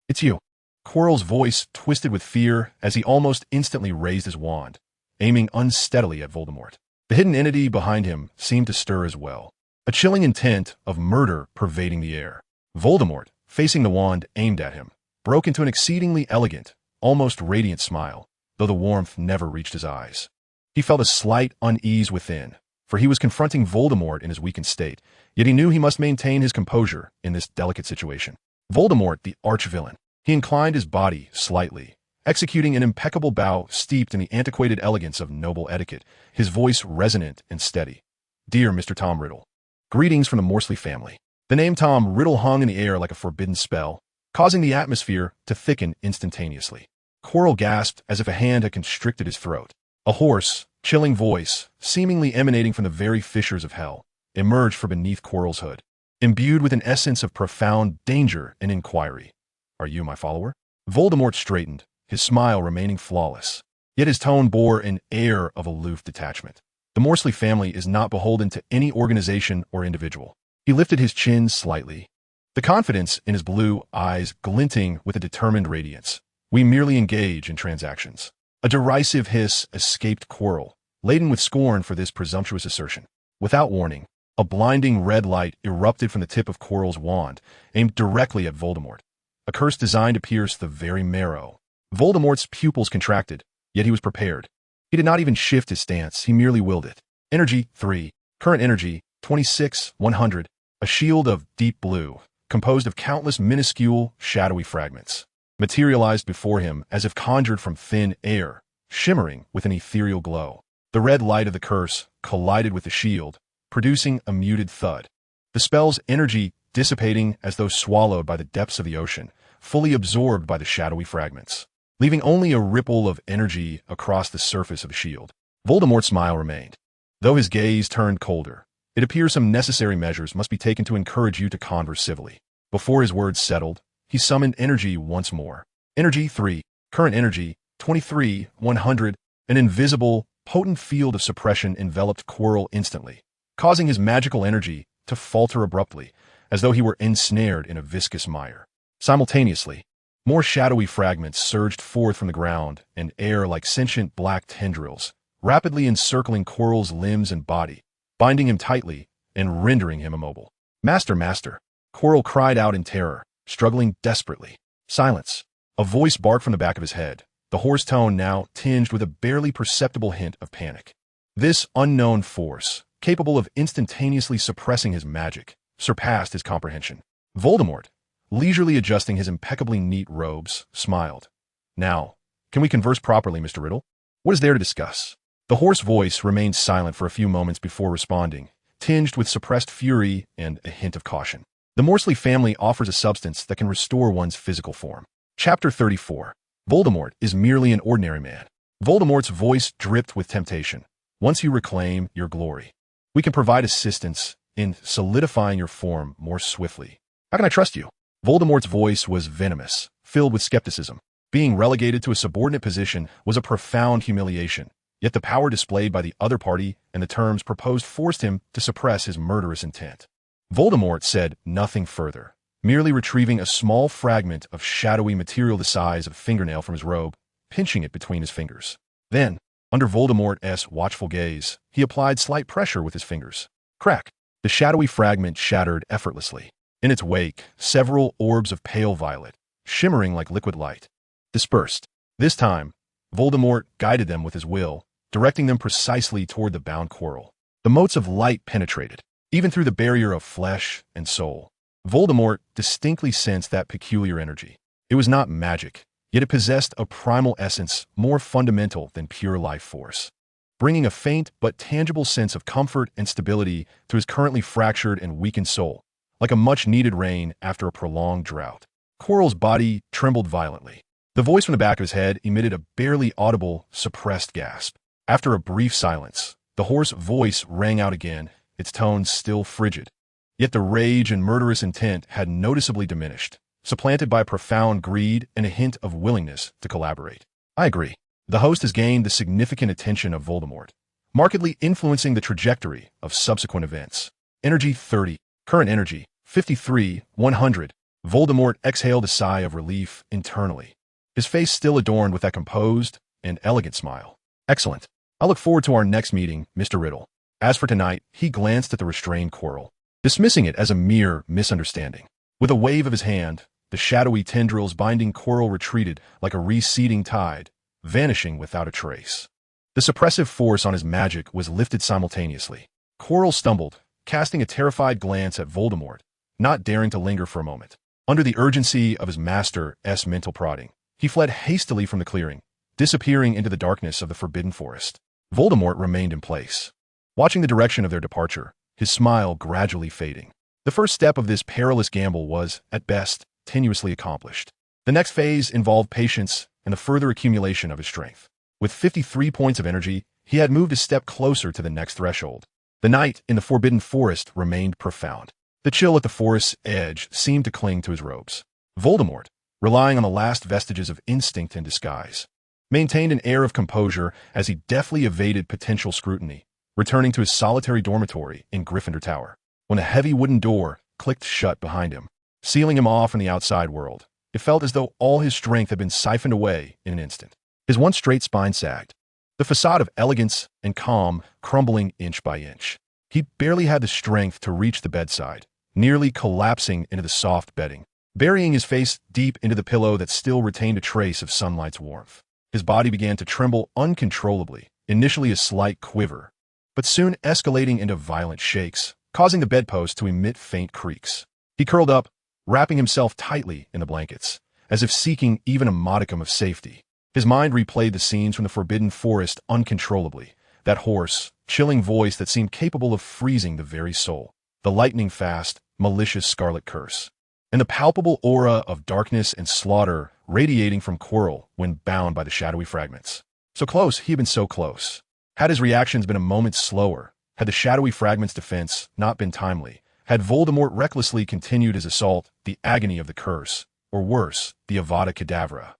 It's you. Quirrell's voice twisted with fear as he almost instantly raised his wand, aiming unsteadily at Voldemort. The hidden entity behind him seemed to stir as well, a chilling intent of murder pervading the air. Voldemort, facing the wand aimed at him, broke into an exceedingly elegant, almost radiant smile, though the warmth never reached his eyes. He felt a slight unease within, for he was confronting Voldemort in his weakened state, yet he knew he must maintain his composure in this delicate situation. Voldemort, the arch-villain. He inclined his body slightly, executing an impeccable bow steeped in the antiquated elegance of noble etiquette, his voice resonant and steady. "Dear Mr. Tom Riddle, greetings from the Morsley family." The name Tom Riddle hung in the air like a forbidden spell, causing the atmosphere to thicken instantaneously. Quirrell gasped as if a hand had constricted his throat. A hoarse, chilling voice, seemingly emanating from the very fissures of hell, emerged from beneath Quirrell's hood, imbued with an essence of profound danger and inquiry. "Are you my follower?" Voldemort straightened, his smile remaining flawless. Yet his tone bore an air of aloof detachment. The Morsley family is not beholden to any organization or individual. He lifted his chin slightly, the confidence in his blue eyes glinting with a determined radiance. "We merely engage in transactions." A derisive hiss escaped Quirrell, laden with scorn for this presumptuous assertion. Without warning, a blinding red light erupted from the tip of Quirrell's wand, aimed directly at Voldemort. A curse designed to pierce the very marrow. Voldemort's pupils contracted, yet he was prepared. He did not even shift his stance, he merely willed it. Energy 3, current energy 26,100, a shield of deep blue, composed of countless minuscule, shadowy fragments, materialized before him as if conjured from thin air, shimmering with an ethereal glow. The red light of the curse collided with the shield, producing a muted thud. The spell's energy dissipating as though swallowed by the depths of the ocean, fully absorbed by the shadowy fragments, leaving only a ripple of energy across the surface of the shield. Voldemort's smile remained, though his gaze turned colder. "It appears some necessary measures must be taken to encourage you to converse civilly." Before his words settled, he summoned energy once more. Energy 3, current energy 23,100, an invisible, potent field of suppression enveloped Quirrell instantly, causing his magical energy to falter abruptly, as though he were ensnared in a viscous mire. Simultaneously, more shadowy fragments surged forth from the ground and air like sentient black tendrils, rapidly encircling Quirrell's limbs and body, binding him tightly and rendering him immobile. "Master, master!" Quirrell cried out in terror, struggling desperately. "Silence!" A voice barked from the back of his head, the hoarse tone now tinged with a barely perceptible hint of panic. This unknown force, capable of instantaneously suppressing his magic, surpassed his comprehension. Voldemort, leisurely adjusting his impeccably neat robes, smiled. "Now, can we converse properly, Mr. Riddle? What is there to discuss?" The hoarse voice remained silent for a few moments before responding, tinged with suppressed fury and a hint of caution. "The Morsley family offers a substance that can restore one's physical form." Chapter 34. Voldemort is merely an ordinary man. Voldemort's voice dripped with temptation. "Once you reclaim your glory, we can provide assistance in solidifying your form more swiftly. How can I trust you?" Voldemort's voice was venomous, filled with skepticism. Being relegated to a subordinate position was a profound humiliation, yet the power displayed by the other party and the terms proposed forced him to suppress his murderous intent. Voldemort said nothing further, merely retrieving a small fragment of shadowy material the size of a fingernail from his robe, pinching it between his fingers. Then, under Voldemort's watchful gaze, he applied slight pressure with his fingers. Crack! The shadowy fragment shattered effortlessly. In its wake, several orbs of pale violet, shimmering like liquid light, dispersed. This time, Voldemort guided them with his will, directing them precisely toward the bound Quirrell. The motes of light penetrated, even through the barrier of flesh and soul. Voldemort distinctly sensed that peculiar energy. It was not magic, yet it possessed a primal essence more fundamental than pure life force, bringing a faint but tangible sense of comfort and stability to his currently fractured and weakened soul, like a much-needed rain after a prolonged drought. Quirrell's body trembled violently. The voice from the back of his head emitted a barely audible, suppressed gasp. After a brief silence, the hoarse voice rang out again, its tones still frigid. Yet the rage and murderous intent had noticeably diminished, supplanted by profound greed and a hint of willingness to collaborate. "I agree." The host has gained the significant attention of Voldemort, markedly influencing the trajectory of subsequent events. Energy 30, current energy 53,100. Voldemort exhaled a sigh of relief internally, his face still adorned with that composed and elegant smile. "Excellent. I look forward to our next meeting, Mr. Riddle." As for tonight, he glanced at the restrained Quirrell, dismissing it as a mere misunderstanding. With a wave of his hand, the shadowy tendrils binding Quirrell retreated like a receding tide, vanishing without a trace. The suppressive force on his magic was lifted simultaneously. Quirrell stumbled, casting a terrified glance at Voldemort, not daring to linger for a moment. Under the urgency of his master's mental prodding, He fled hastily from the clearing, disappearing into the darkness of the forbidden forest. Voldemort remained in place, watching the direction of their departure, his smile gradually fading. The first step of this perilous gamble was, at best, tenuously accomplished. The next phase involved patience and the further accumulation of his strength. With 53 points of energy, he had moved a step closer to the next threshold. The night in the forbidden forest remained profound. The chill at the forest's edge seemed to cling to his robes. Voldemort, relying on the last vestiges of instinct and disguise, maintained an air of composure as he deftly evaded potential scrutiny, returning to his solitary dormitory in Gryffindor Tower. When a heavy wooden door clicked shut behind him, sealing him off from the outside world, it felt as though all his strength had been siphoned away in an instant. His once straight spine sagged, the facade of elegance and calm crumbling inch by inch. He barely had the strength to reach the bedside, nearly collapsing into the soft bedding, burying his face deep into the pillow that still retained a trace of sunlight's warmth. His body began to tremble uncontrollably, initially a slight quiver, but soon escalating into violent shakes, causing the bedpost to emit faint creaks. He curled up, wrapping himself tightly in the blankets, as if seeking even a modicum of safety. His mind replayed the scenes from the forbidden forest uncontrollably, that hoarse, chilling voice that seemed capable of freezing the very soul, the lightning-fast, malicious scarlet curse, and the palpable aura of darkness and slaughter radiating from Quirrell when bound by the shadowy fragments. So close, he had been so close. Had his reactions been a moment slower, had the shadowy fragment's defense not been timely, had Voldemort recklessly continued his assault, the agony of the curse, or worse, the Avada Kedavra,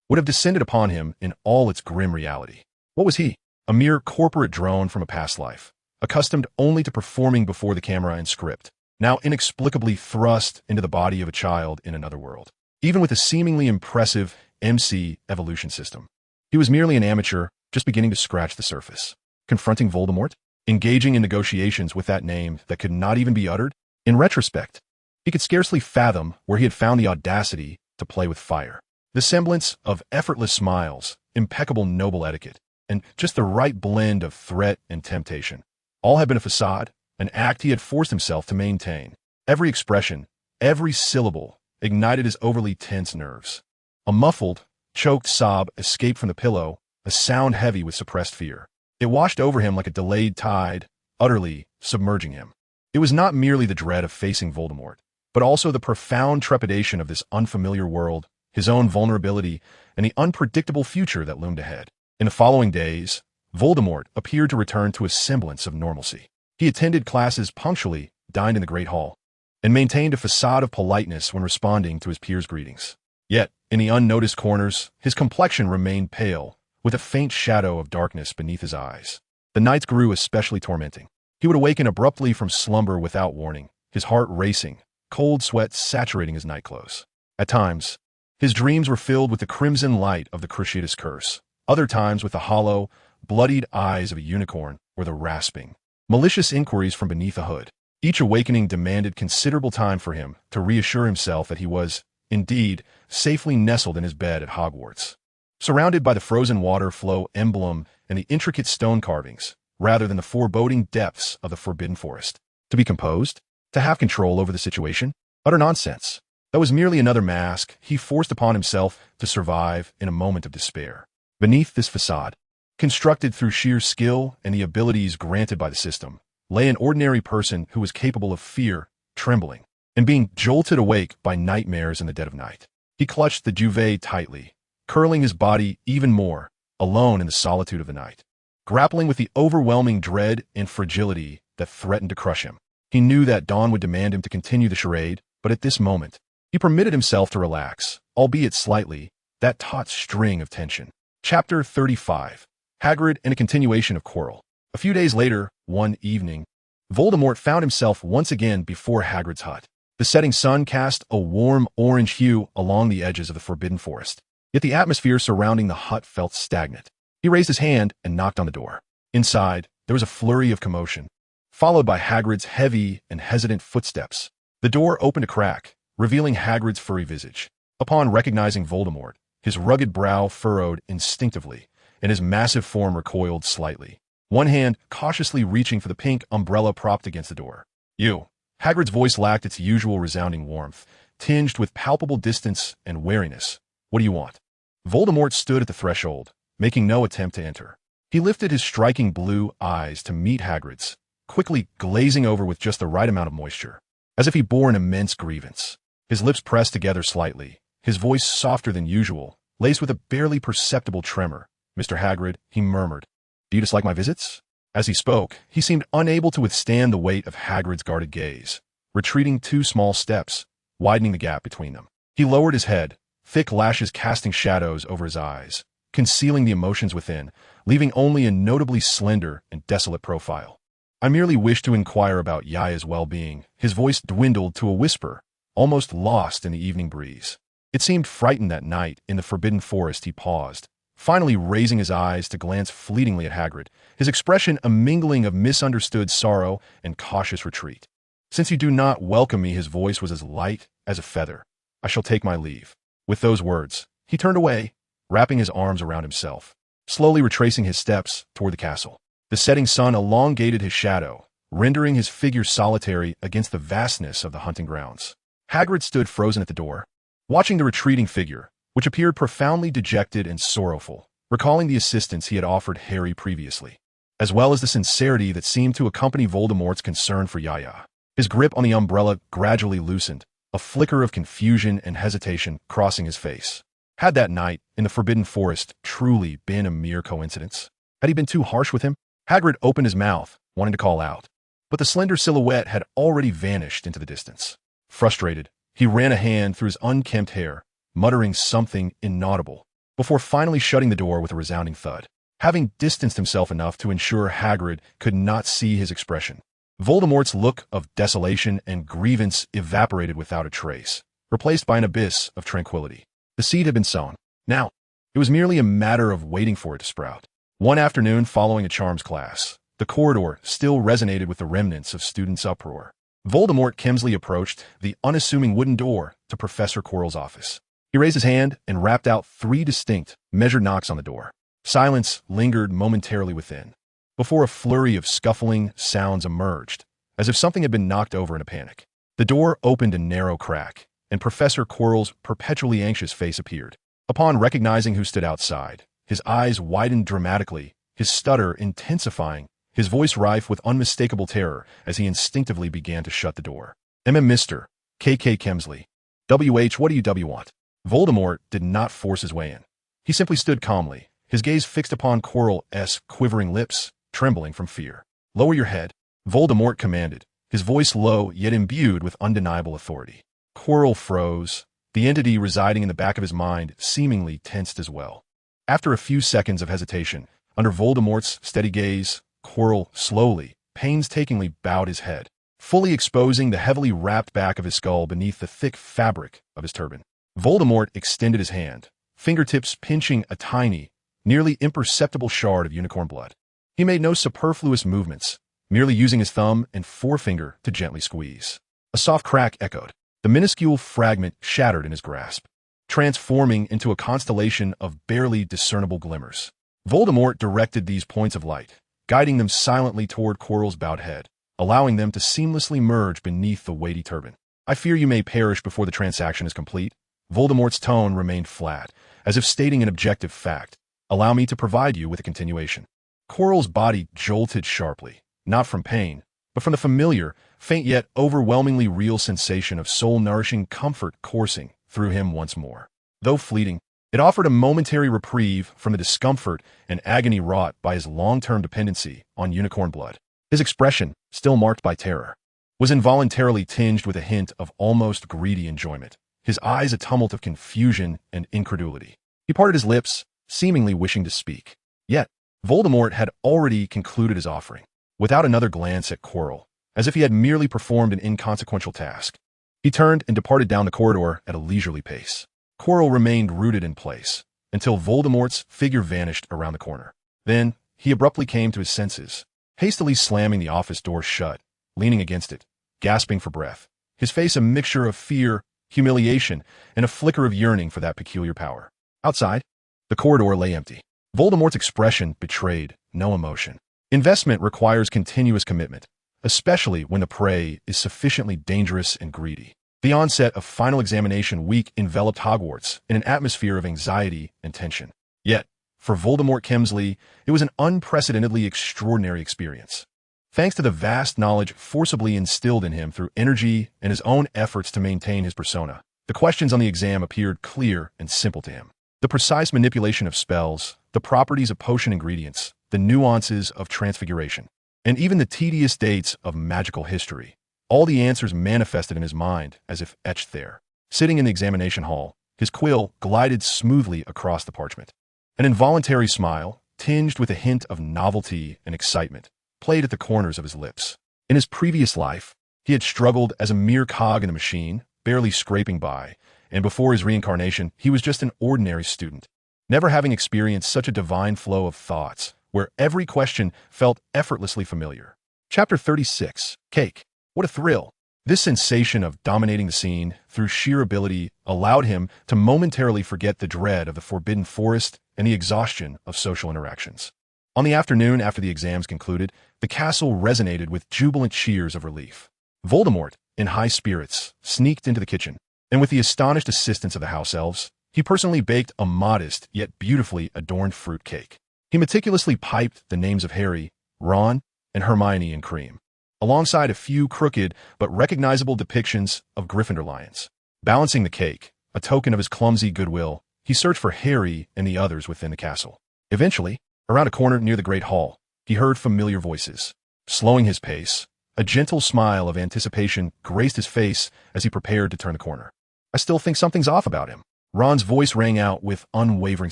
would have descended upon him in all its grim reality. What was he? A mere corporate drone from a past life, accustomed only to performing before the camera and script, now inexplicably thrust into the body of a child in another world. Even with a seemingly impressive MC evolution system, he was merely an amateur just beginning to scratch the surface. Confronting Voldemort? Engaging in negotiations with that name that could not even be uttered? In retrospect, he could scarcely fathom where he had found the audacity to play with fire. The semblance of effortless smiles, impeccable noble etiquette, and just the right blend of threat and temptation. All had been a facade, an act he had forced himself to maintain. Every expression, every syllable, ignited his overly tense nerves. A muffled, choked sob escaped from the pillow, a sound heavy with suppressed fear. It washed over him like a delayed tide, utterly submerging him. It was not merely the dread of facing Voldemort, but also the profound trepidation of this unfamiliar world, his own vulnerability, and the unpredictable future that loomed ahead. In the following days, Voldemort appeared to return to a semblance of normalcy. He attended classes punctually, dined in the Great Hall, and maintained a facade of politeness when responding to his peers' greetings. Yet, in the unnoticed corners, his complexion remained pale, with a faint shadow of darkness beneath his eyes. The nights grew especially tormenting. He would awaken abruptly from slumber without warning, his heart racing, cold sweat saturating his nightclothes. At times, his dreams were filled with the crimson light of the Cruciatus Curse, other times with the hollow, bloodied eyes of a unicorn or the rasping, malicious inquiries from beneath a hood. Each awakening demanded considerable time for him to reassure himself that he was, indeed, safely nestled in his bed at Hogwarts, surrounded by the frozen water flow emblem and the intricate stone carvings, rather than the foreboding depths of the forbidden forest. To be composed? To have control over the situation? Utter nonsense. That was merely another mask he forced upon himself to survive in a moment of despair. Beneath this facade, constructed through sheer skill and the abilities granted by the system, lay an ordinary person who was capable of fear, trembling, and being jolted awake by nightmares in the dead of night. He clutched the duvet tightly, curling his body even more, alone in the solitude of the night, grappling with the overwhelming dread and fragility that threatened to crush him. He knew that dawn would demand him to continue the charade, but at this moment, he permitted himself to relax, albeit slightly, that taut string of tension. Chapter 35. Hagrid and a continuation of Quirrell. A few days later, one evening, Voldemort found himself once again before Hagrid's hut. The setting sun cast a warm orange hue along the edges of the forbidden forest, yet the atmosphere surrounding the hut felt stagnant. He raised his hand and knocked on the door. Inside, there was a flurry of commotion, followed by Hagrid's heavy and hesitant footsteps. The door opened a crack, revealing Hagrid's furry visage. Upon recognizing Voldemort, his rugged brow furrowed instinctively, and his massive form recoiled slightly, one hand cautiously reaching for the pink umbrella propped against the door. "You." Hagrid's voice lacked its usual resounding warmth, tinged with palpable distance and wariness. "What do you want?" Voldemort stood at the threshold, making no attempt to enter. He lifted his striking blue eyes to meet Hagrid's, quickly glazing over with just the right amount of moisture, as if he bore an immense grievance. His lips pressed together slightly, his voice softer than usual, laced with a barely perceptible tremor. "Mr. Hagrid," he murmured, "do you dislike my visits?" As he spoke, he seemed unable to withstand the weight of Hagrid's guarded gaze, retreating 2 small steps, widening the gap between them. He lowered his head, thick lashes casting shadows over his eyes, concealing the emotions within, leaving only a notably slender and desolate profile. "I merely wish to inquire about Yaya's well-being." His voice dwindled to a whisper, almost lost in the evening breeze. It seemed frightened that night in the Forbidden Forest. He paused, finally raising his eyes to glance fleetingly at Hagrid, his expression a mingling of misunderstood sorrow and cautious retreat. "Since you do not welcome me," his voice was as light as a feather, "I shall take my leave." With those words, he turned away, wrapping his arms around himself, slowly retracing his steps toward the castle. The setting sun elongated his shadow, rendering his figure solitary against the vastness of the hunting grounds. Hagrid stood frozen at the door, watching the retreating figure, which appeared profoundly dejected and sorrowful, recalling the assistance he had offered Harry previously, as well as the sincerity that seemed to accompany Voldemort's concern for Yaya. His grip on the umbrella gradually loosened, a flicker of confusion and hesitation crossing his face. Had that night in the Forbidden Forest truly been a mere coincidence? Had he been too harsh with him? Hagrid opened his mouth, wanting to call out, but the slender silhouette had already vanished into the distance. Frustrated, he ran a hand through his unkempt hair, muttering something inaudible, before finally shutting the door with a resounding thud. Having distanced himself enough to ensure Hagrid could not see his expression, Voldemort's look of desolation and grievance evaporated without a trace, replaced by an abyss of tranquility. The seed had been sown. Now, it was merely a matter of waiting for it to sprout. One afternoon following a charms class, the corridor still resonated with the remnants of students' uproar. Voldemort Kemsley approached the unassuming wooden door to Professor Quirrell's office. He raised his hand and rapped out 3 distinct, measured knocks on the door. Silence lingered momentarily within, before a flurry of scuffling sounds emerged, as if something had been knocked over in a panic. The door opened a narrow crack, and Professor Quirrell's perpetually anxious face appeared. Upon recognizing who stood outside, his eyes widened dramatically, his stutter intensifying, his voice rife with unmistakable terror as he instinctively began to shut the door. Mr. K.K. Kemsley. W.H. What do you want? Voldemort did not force his way in. He simply stood calmly, his gaze fixed upon Quirrell's quivering lips, trembling from fear. "Lower your head," Voldemort commanded, his voice low yet imbued with undeniable authority. Quirrell froze, the entity residing in the back of his mind seemingly tensed as well. After a few seconds of hesitation, under Voldemort's steady gaze, Quirrell slowly, painstakingly bowed his head, fully exposing the heavily wrapped back of his skull beneath the thick fabric of his turban. Voldemort extended his hand, fingertips pinching a tiny, nearly imperceptible shard of unicorn blood. He made no superfluous movements, merely using his thumb and forefinger to gently squeeze. A soft crack echoed. The minuscule fragment shattered in his grasp, transforming into a constellation of barely discernible glimmers. Voldemort directed these points of light, guiding them silently toward Quirrell's bowed head, allowing them to seamlessly merge beneath the weighty turban. "I fear you may perish before the transaction is complete." Voldemort's tone remained flat, as if stating an objective fact. "Allow me to provide you with a continuation." Quirrell's body jolted sharply, not from pain, but from the familiar, faint yet overwhelmingly real sensation of soul-nourishing comfort coursing through him once more. Though fleeting, it offered a momentary reprieve from the discomfort and agony wrought by his long-term dependency on unicorn blood. His expression, still marked by terror, was involuntarily tinged with a hint of almost greedy enjoyment, his eyes a tumult of confusion and incredulity. He parted his lips, seemingly wishing to speak. Yet, Voldemort had already concluded his offering, without another glance at Quirrell, as if he had merely performed an inconsequential task. He turned and departed down the corridor at a leisurely pace. Quirrell remained rooted in place, until Voldemort's figure vanished around the corner. Then, he abruptly came to his senses, hastily slamming the office door shut, leaning against it, gasping for breath, his face a mixture of fear, humiliation, and a flicker of yearning for that peculiar power. Outside, the corridor lay empty. Voldemort's expression betrayed no emotion. Investment requires continuous commitment, especially when the prey is sufficiently dangerous and greedy. The onset of final examination week enveloped Hogwarts in an atmosphere of anxiety and tension. Yet, for Voldemort Kemsley, it was an unprecedentedly extraordinary experience. Thanks to the vast knowledge forcibly instilled in him through energy and his own efforts to maintain his persona, the questions on the exam appeared clear and simple to him. The precise manipulation of spells, the properties of potion ingredients, the nuances of transfiguration, and even the tedious dates of magical history. All the answers manifested in his mind as if etched there. Sitting in the examination hall, his quill glided smoothly across the parchment. An involuntary smile, tinged with a hint of novelty and excitement, played at the corners of his lips. In his previous life, he had struggled as a mere cog in the machine, barely scraping by, and before his reincarnation, he was just an ordinary student, never having experienced such a divine flow of thoughts, where every question felt effortlessly familiar. Chapter 36. Cake. What a thrill! This sensation of dominating the scene through sheer ability allowed him to momentarily forget the dread of the Forbidden Forest and the exhaustion of social interactions. On the afternoon after the exams concluded, the castle resonated with jubilant cheers of relief. Voldemort, in high spirits, sneaked into the kitchen, and with the astonished assistance of the house elves, he personally baked a modest yet beautifully adorned fruit cake. He meticulously piped the names of Harry, Ron, and Hermione in cream, alongside a few crooked but recognizable depictions of Gryffindor lions. Balancing the cake, a token of his clumsy goodwill, he searched for Harry and the others within the castle. Eventually, around a corner near the Great Hall, he heard familiar voices. Slowing his pace, a gentle smile of anticipation graced his face as he prepared to turn the corner. I still think something's off about him. Ron's voice rang out with unwavering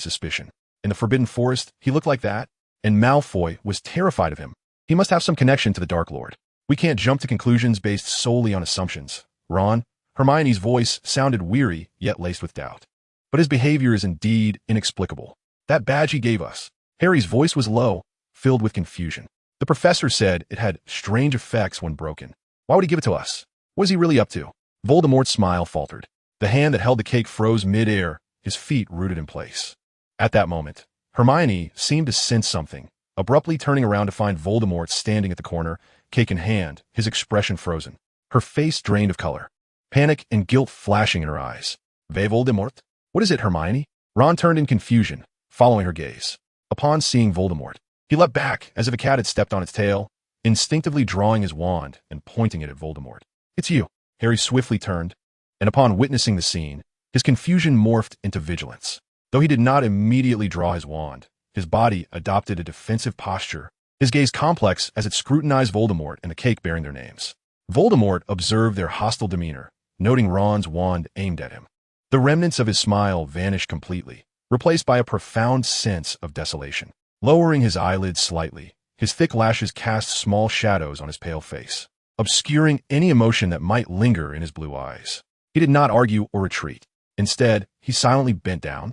suspicion. In the Forbidden Forest, he looked like that, and Malfoy was terrified of him. He must have some connection to the Dark Lord. We can't jump to conclusions based solely on assumptions. Ron, Hermione's voice sounded weary, yet laced with doubt. But his behavior is indeed inexplicable. That badge he gave us. Harry's voice was low, filled with confusion. The professor said it had strange effects when broken. Why would he give it to us? What is he really up to? Voldemort's smile faltered. The hand that held the cake froze mid-air, his feet rooted in place. At that moment, Hermione seemed to sense something, abruptly turning around to find Voldemort standing at the corner, cake in hand, his expression frozen. Her face drained of color, panic and guilt flashing in her eyes. Voldemort? What is it, Hermione? Ron turned in confusion, following her gaze. Upon seeing Voldemort, he leapt back as if a cat had stepped on its tail, instinctively drawing his wand and pointing it at Voldemort. It's you. Harry swiftly turned, and upon witnessing the scene, his confusion morphed into vigilance. Though he did not immediately draw his wand, his body adopted a defensive posture, his gaze complex as it scrutinized Voldemort and the cake bearing their names. Voldemort observed their hostile demeanor, noting Ron's wand aimed at him. The remnants of his smile vanished completely, replaced by a profound sense of desolation. Lowering his eyelids slightly, his thick lashes cast small shadows on his pale face, obscuring any emotion that might linger in his blue eyes. He did not argue or retreat. Instead, he silently bent down,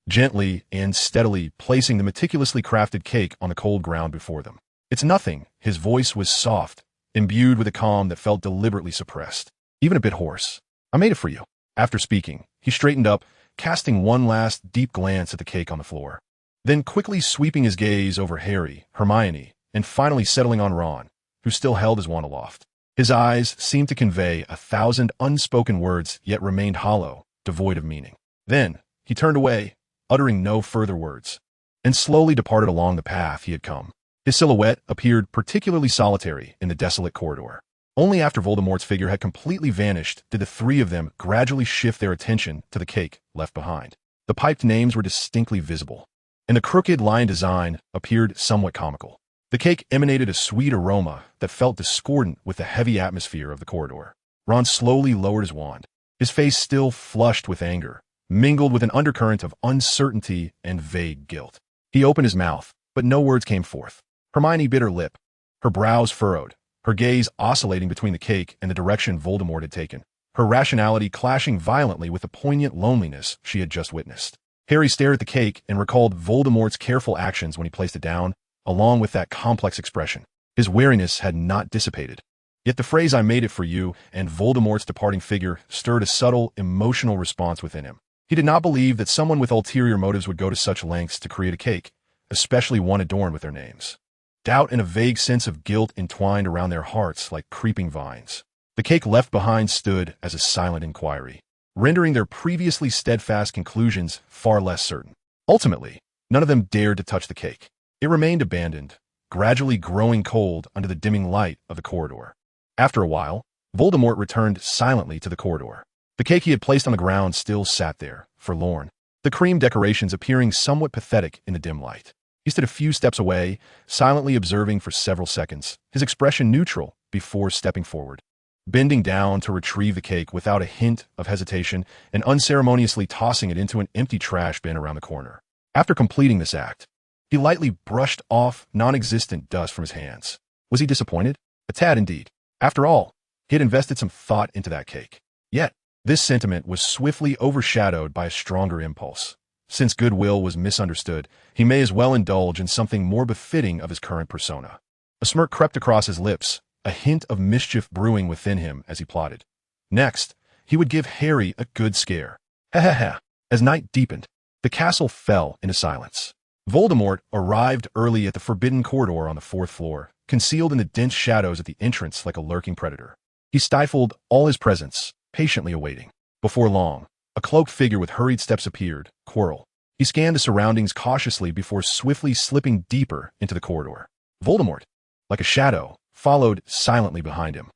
gently and steadily placing the meticulously crafted cake on the cold ground before them. It's nothing. His voice was soft, imbued with a calm that felt deliberately suppressed, even a bit hoarse. I made it for you. After speaking, he straightened up, casting one last deep glance at the cake on the floor, then quickly sweeping his gaze over Harry, Hermione, and finally settling on Ron, who still held his wand aloft. His eyes seemed to convey 1,000 unspoken words, yet remained hollow, devoid of meaning. Then, he turned away, uttering no further words, and slowly departed along the path he had come. His silhouette appeared particularly solitary in the desolate corridor. Only after Voldemort's figure had completely vanished did the three of them gradually shift their attention to the cake left behind. The piped names were distinctly visible, and the crooked line design appeared somewhat comical. The cake emanated a sweet aroma that felt discordant with the heavy atmosphere of the corridor. Ron slowly lowered his wand, his face still flushed with anger, mingled with an undercurrent of uncertainty and vague guilt. He opened his mouth, but no words came forth. Hermione bit her lip, her brows furrowed, her gaze oscillating between the cake and the direction Voldemort had taken, her rationality clashing violently with the poignant loneliness she had just witnessed. Harry stared at the cake and recalled Voldemort's careful actions when he placed it down, along with that complex expression. His wariness had not dissipated. Yet the phrase "I made it for you" and Voldemort's departing figure stirred a subtle, emotional response within him. He did not believe that someone with ulterior motives would go to such lengths to create a cake, especially one adorned with their names. Doubt and a vague sense of guilt entwined around their hearts like creeping vines. The cake left behind stood as a silent inquiry, rendering their previously steadfast conclusions far less certain. Ultimately, none of them dared to touch the cake. It remained abandoned, gradually growing cold under the dimming light of the corridor. After a while, Voldemort returned silently to the corridor. The cake he had placed on the ground still sat there, forlorn, the cream decorations appearing somewhat pathetic in the dim light. He stood a few steps away, silently observing for several seconds, his expression neutral before stepping forward, bending down to retrieve the cake without a hint of hesitation and unceremoniously tossing it into an empty trash bin around the corner. After completing this act, he lightly brushed off non-existent dust from his hands. Was he disappointed? A tad indeed. After all, he had invested some thought into that cake. Yet, this sentiment was swiftly overshadowed by a stronger impulse. Since goodwill was misunderstood, he may as well indulge in something more befitting of his current persona. A smirk crept across his lips, a hint of mischief brewing within him as he plotted. Next, he would give Harry a good scare. Ha ha ha. As night deepened, the castle fell into silence. Voldemort arrived early at the forbidden corridor on the 4th floor, concealed in the dense shadows at the entrance like a lurking predator. He stifled all his presence, patiently awaiting. Before long, a cloaked figure with hurried steps appeared, Quirrell. He scanned the surroundings cautiously before swiftly slipping deeper into the corridor. Voldemort, like a shadow, followed silently behind him.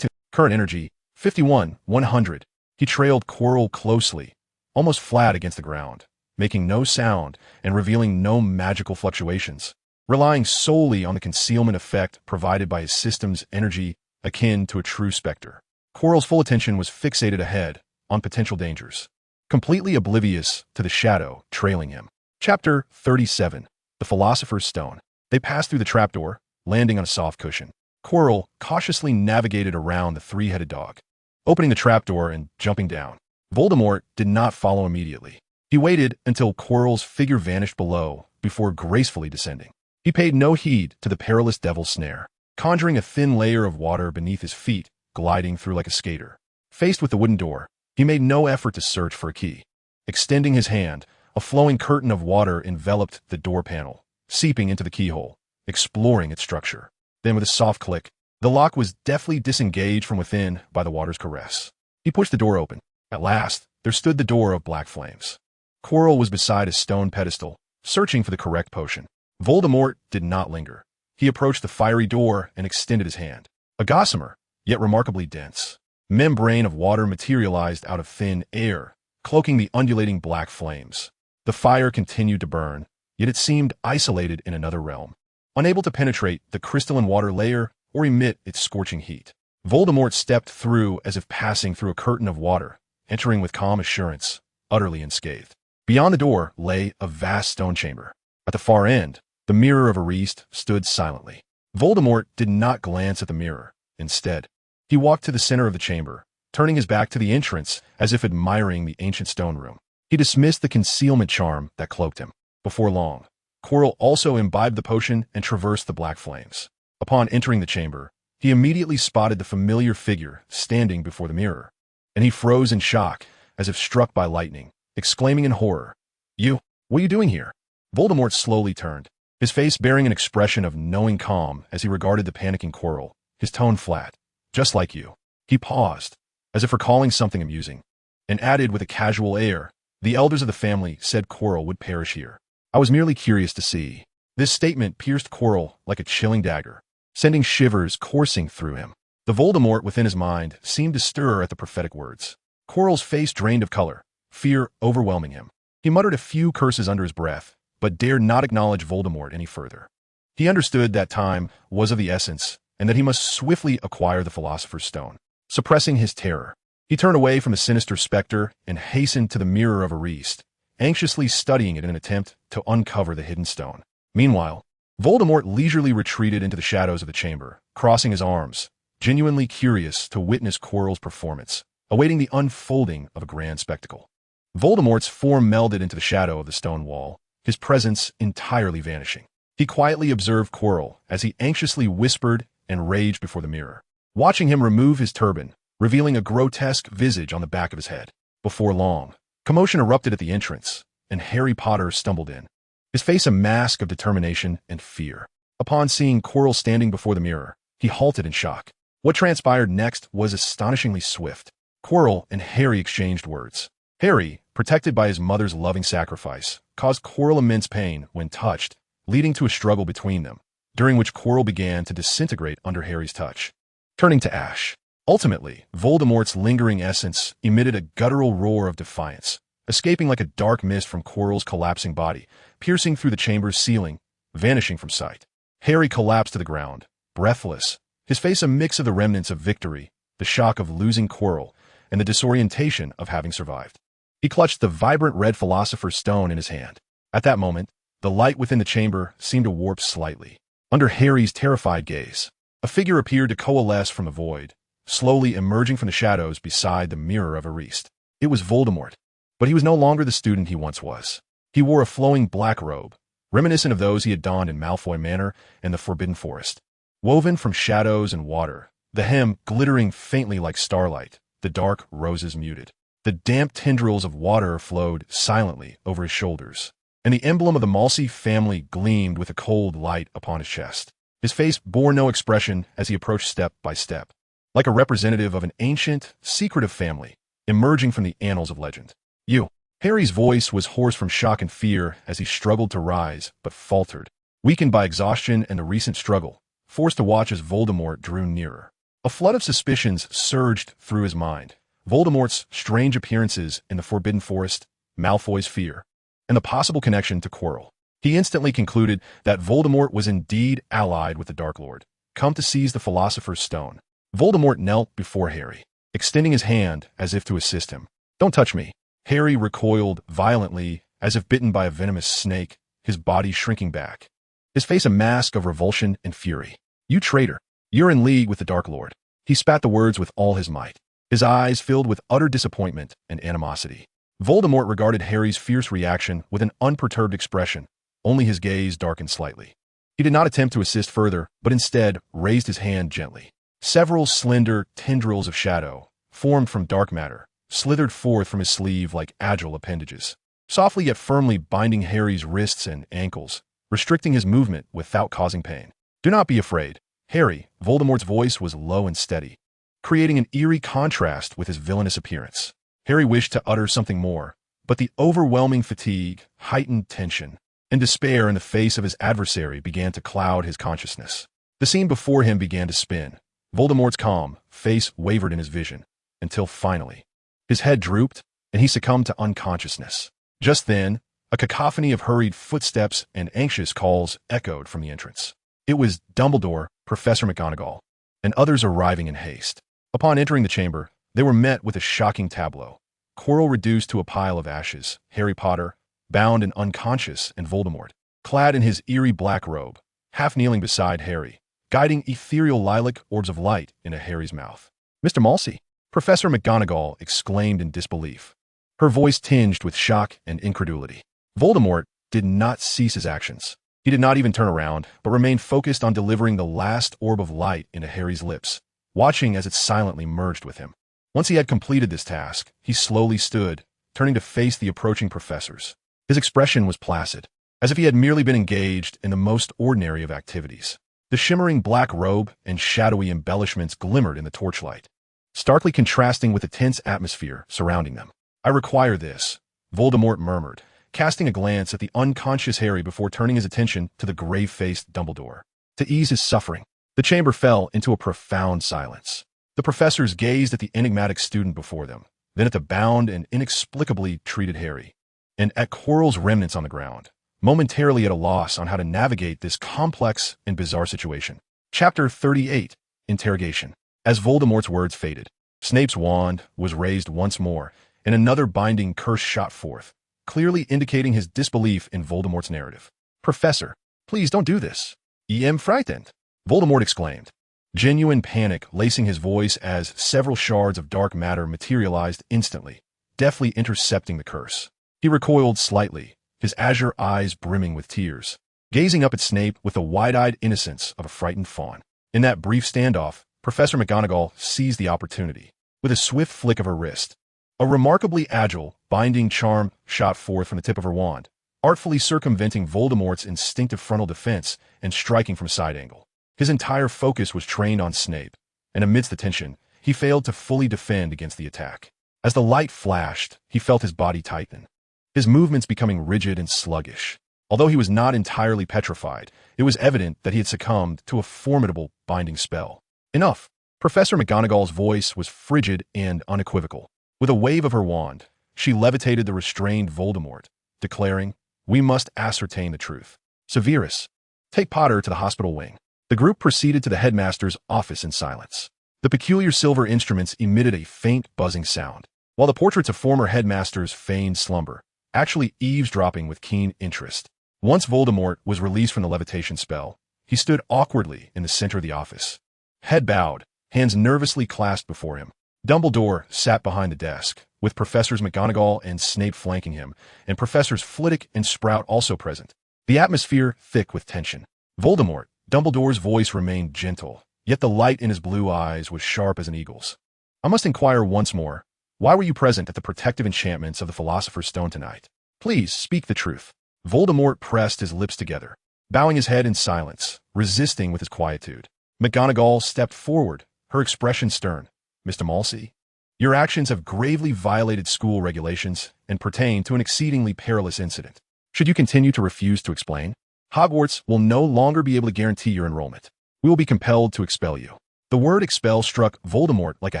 Current energy, 51,100. He trailed Quirrell closely, almost flat against the ground, making no sound and revealing no magical fluctuations, relying solely on the concealment effect provided by his system's energy akin to a true specter. Quirrell's full attention was fixated ahead, on potential dangers, completely oblivious to the shadow trailing him. Chapter 37. The Philosopher's Stone. They passed through the trapdoor, landing on a soft cushion. Quirrell cautiously navigated around the three-headed dog, opening the trapdoor and jumping down. Voldemort did not follow immediately. He waited until Quirrell's figure vanished below before gracefully descending. He paid no heed to the perilous devil's snare, conjuring a thin layer of water beneath his feet, gliding through like a skater. Faced with the wooden door, he made no effort to search for a key. Extending his hand, a flowing curtain of water enveloped the door panel, seeping into the keyhole, exploring its structure. Then with a soft click, the lock was deftly disengaged from within by the water's caress. He pushed the door open. At last, there stood the door of black flames. Quirrell was beside a stone pedestal, searching for the correct potion. Voldemort did not linger. He approached the fiery door and extended his hand. A gossamer, yet remarkably dense membrane of water materialized out of thin air, cloaking the undulating black flames. The fire continued to burn, yet it seemed isolated in another realm, unable to penetrate the crystalline water layer or emit its scorching heat. Voldemort stepped through as if passing through a curtain of water, entering with calm assurance, utterly unscathed. Beyond the door lay a vast stone chamber. At the far end, the mirror of Ariste stood silently. Voldemort did not glance at the mirror. Instead, he walked to the center of the chamber, turning his back to the entrance as if admiring the ancient stone room. He dismissed the concealment charm that cloaked him. Before long, Quirrell also imbibed the potion and traversed the black flames. Upon entering the chamber, he immediately spotted the familiar figure standing before the mirror, and he froze in shock as if struck by lightning, exclaiming in horror, What are you doing here?" Voldemort slowly turned, his face bearing an expression of knowing calm as he regarded the panicking Quirrell, his tone flat. "Just like you." He paused, as if recalling something amusing, and added with a casual air, "The elders of the family said Quirrell would perish here. I was merely curious to see." This statement pierced Quirrell like a chilling dagger, sending shivers coursing through him. The Voldemort within his mind seemed to stir at the prophetic words. Quirrell's face drained of color, fear overwhelming him. He muttered a few curses under his breath, but dared not acknowledge Voldemort any further. He understood that time was of the essence, and that he must swiftly acquire the Philosopher's Stone. Suppressing his terror, he turned away from the sinister specter and hastened to the mirror of Ariste, anxiously studying it in an attempt to uncover the hidden stone. Meanwhile, Voldemort leisurely retreated into the shadows of the chamber, crossing his arms, genuinely curious to witness Quirrell's performance, awaiting the unfolding of a grand spectacle. Voldemort's form melded into the shadow of the stone wall, his presence entirely vanishing. He quietly observed Quirrell as he anxiously whispered and raged before the mirror, watching him remove his turban, revealing a grotesque visage on the back of his head. Before long, commotion erupted at the entrance, and Harry Potter stumbled in, his face a mask of determination and fear. Upon seeing Quirrell standing before the mirror, he halted in shock. What transpired next was astonishingly swift. Quirrell and Harry exchanged words. Harry, protected by his mother's loving sacrifice, caused Quirrell immense pain when touched, leading to a struggle between them, during which Quirrell began to disintegrate under Harry's touch, turning to ash. Ultimately, Voldemort's lingering essence emitted a guttural roar of defiance, escaping like a dark mist from Quirrell's collapsing body, piercing through the chamber's ceiling, vanishing from sight. Harry collapsed to the ground, breathless, his face a mix of the remnants of victory, the shock of losing Quirrell, and the disorientation of having survived. He clutched the vibrant red Philosopher's Stone in his hand. At that moment, the light within the chamber seemed to warp slightly. Under Harry's terrified gaze, a figure appeared to coalesce from the void, slowly emerging from the shadows beside the mirror of Ariste. It was Voldemort, but he was no longer the student he once was. He wore a flowing black robe, reminiscent of those he had donned in Malfoy Manor and the Forbidden Forest. Woven from shadows and water, the hem glittering faintly like starlight, the dark roses muted. The damp tendrils of water flowed silently over his shoulders, and the emblem of the Msi family gleamed with a cold light upon his chest. His face bore no expression as he approached step by step, like a representative of an ancient, secretive family, emerging from the annals of legend. You. Harry's voice was hoarse from shock and fear as he struggled to rise, but faltered, weakened by exhaustion and the recent struggle, forced to watch as Voldemort drew nearer. A flood of suspicions surged through his mind. Voldemort's strange appearances in the Forbidden Forest, Malfoy's fear, and the possible connection to Quirrell. He instantly concluded that Voldemort was indeed allied with the Dark Lord, come to seize the Philosopher's Stone. Voldemort knelt before Harry, extending his hand as if to assist him. "Don't touch me." Harry recoiled violently, as if bitten by a venomous snake, his body shrinking back, his face a mask of revulsion and fury. "You traitor! You're in league with the Dark Lord." He spat the words with all his might, his eyes filled with utter disappointment and animosity. Voldemort regarded Harry's fierce reaction with an unperturbed expression, only his gaze darkened slightly. He did not attempt to assist further, but instead raised his hand gently. Several slender tendrils of shadow, formed from dark matter, slithered forth from his sleeve like agile appendages, softly yet firmly binding Harry's wrists and ankles, restricting his movement without causing pain. "Do not be afraid, Harry." Voldemort's voice was low and steady, creating an eerie contrast with his villainous appearance. Harry wished to utter something more, but the overwhelming fatigue, heightened tension, and despair in the face of his adversary began to cloud his consciousness. The scene before him began to spin. Voldemort's calm face wavered in his vision, until finally, his head drooped, and he succumbed to unconsciousness. Just then, a cacophony of hurried footsteps and anxious calls echoed from the entrance. It was Dumbledore, Professor McGonagall, and others arriving in haste. Upon entering the chamber, they were met with a shocking tableau. Quirrell reduced to a pile of ashes, Harry Potter, bound and unconscious, and Voldemort, clad in his eerie black robe, half kneeling beside Harry, guiding ethereal lilac orbs of light into Harry's mouth. "Mr. Msi!" Professor McGonagall exclaimed in disbelief, her voice tinged with shock and incredulity. Voldemort did not cease his actions. He did not even turn around, but remained focused on delivering the last orb of light into Harry's lips, watching as it silently merged with him. Once he had completed this task, he slowly stood, turning to face the approaching professors. His expression was placid, as if he had merely been engaged in the most ordinary of activities. The shimmering black robe and shadowy embellishments glimmered in the torchlight, starkly contrasting with the tense atmosphere surrounding them. "I require this," Voldemort murmured, casting a glance at the unconscious Harry before turning his attention to the grave-faced Dumbledore. To ease his suffering, the chamber fell into a profound silence. The professors gazed at the enigmatic student before them, then at the bound and inexplicably treated Harry, and at Quirrell's remnants on the ground, momentarily at a loss on how to navigate this complex and bizarre situation. Chapter 38, Interrogation. As Voldemort's words faded, Snape's wand was raised once more, and another binding curse shot forth, clearly indicating his disbelief in Voldemort's narrative. "Professor, please don't do this. I am frightened," Voldemort exclaimed, genuine panic lacing his voice as several shards of dark matter materialized instantly, deftly intercepting the curse. He recoiled slightly, his azure eyes brimming with tears, gazing up at Snape with the wide-eyed innocence of a frightened fawn. In that brief standoff, Professor McGonagall seized the opportunity. With a swift flick of her wrist, a remarkably agile, binding charm shot forth from the tip of her wand, artfully circumventing Voldemort's instinctive frontal defense and striking from a side angle. His entire focus was trained on Snape, and amidst the tension, he failed to fully defend against the attack. As the light flashed, he felt his body tighten, his movements becoming rigid and sluggish. Although he was not entirely petrified, it was evident that he had succumbed to a formidable binding spell. Enough! Professor McGonagall's voice was frigid and unequivocal. With a wave of her wand, she levitated the restrained Voldemort, declaring, "We must ascertain the truth. Severus, take Potter to the hospital wing." The group proceeded to the headmaster's office in silence. The peculiar silver instruments emitted a faint buzzing sound, while the portraits of former headmasters feigned slumber, actually eavesdropping with keen interest. Once Voldemort was released from the levitation spell, he stood awkwardly in the center of the office. Head bowed, hands nervously clasped before him. Dumbledore sat behind the desk, with Professors McGonagall and Snape flanking him, and Professors Flitwick and Sprout also present. The atmosphere thick with tension. Voldemort, Dumbledore's voice remained gentle, yet the light in his blue eyes was sharp as an eagle's. "I must inquire once more, why were you present at the protective enchantments of the Philosopher's Stone tonight? Please speak the truth." Voldemort pressed his lips together, bowing his head in silence, resisting with his quietude. McGonagall stepped forward, her expression stern. "Mr. Malsey, your actions have gravely violated school regulations and pertain to an exceedingly perilous incident. Should you continue to refuse to explain, Hogwarts will no longer be able to guarantee your enrollment. We will be compelled to expel you." The word expel struck Voldemort like a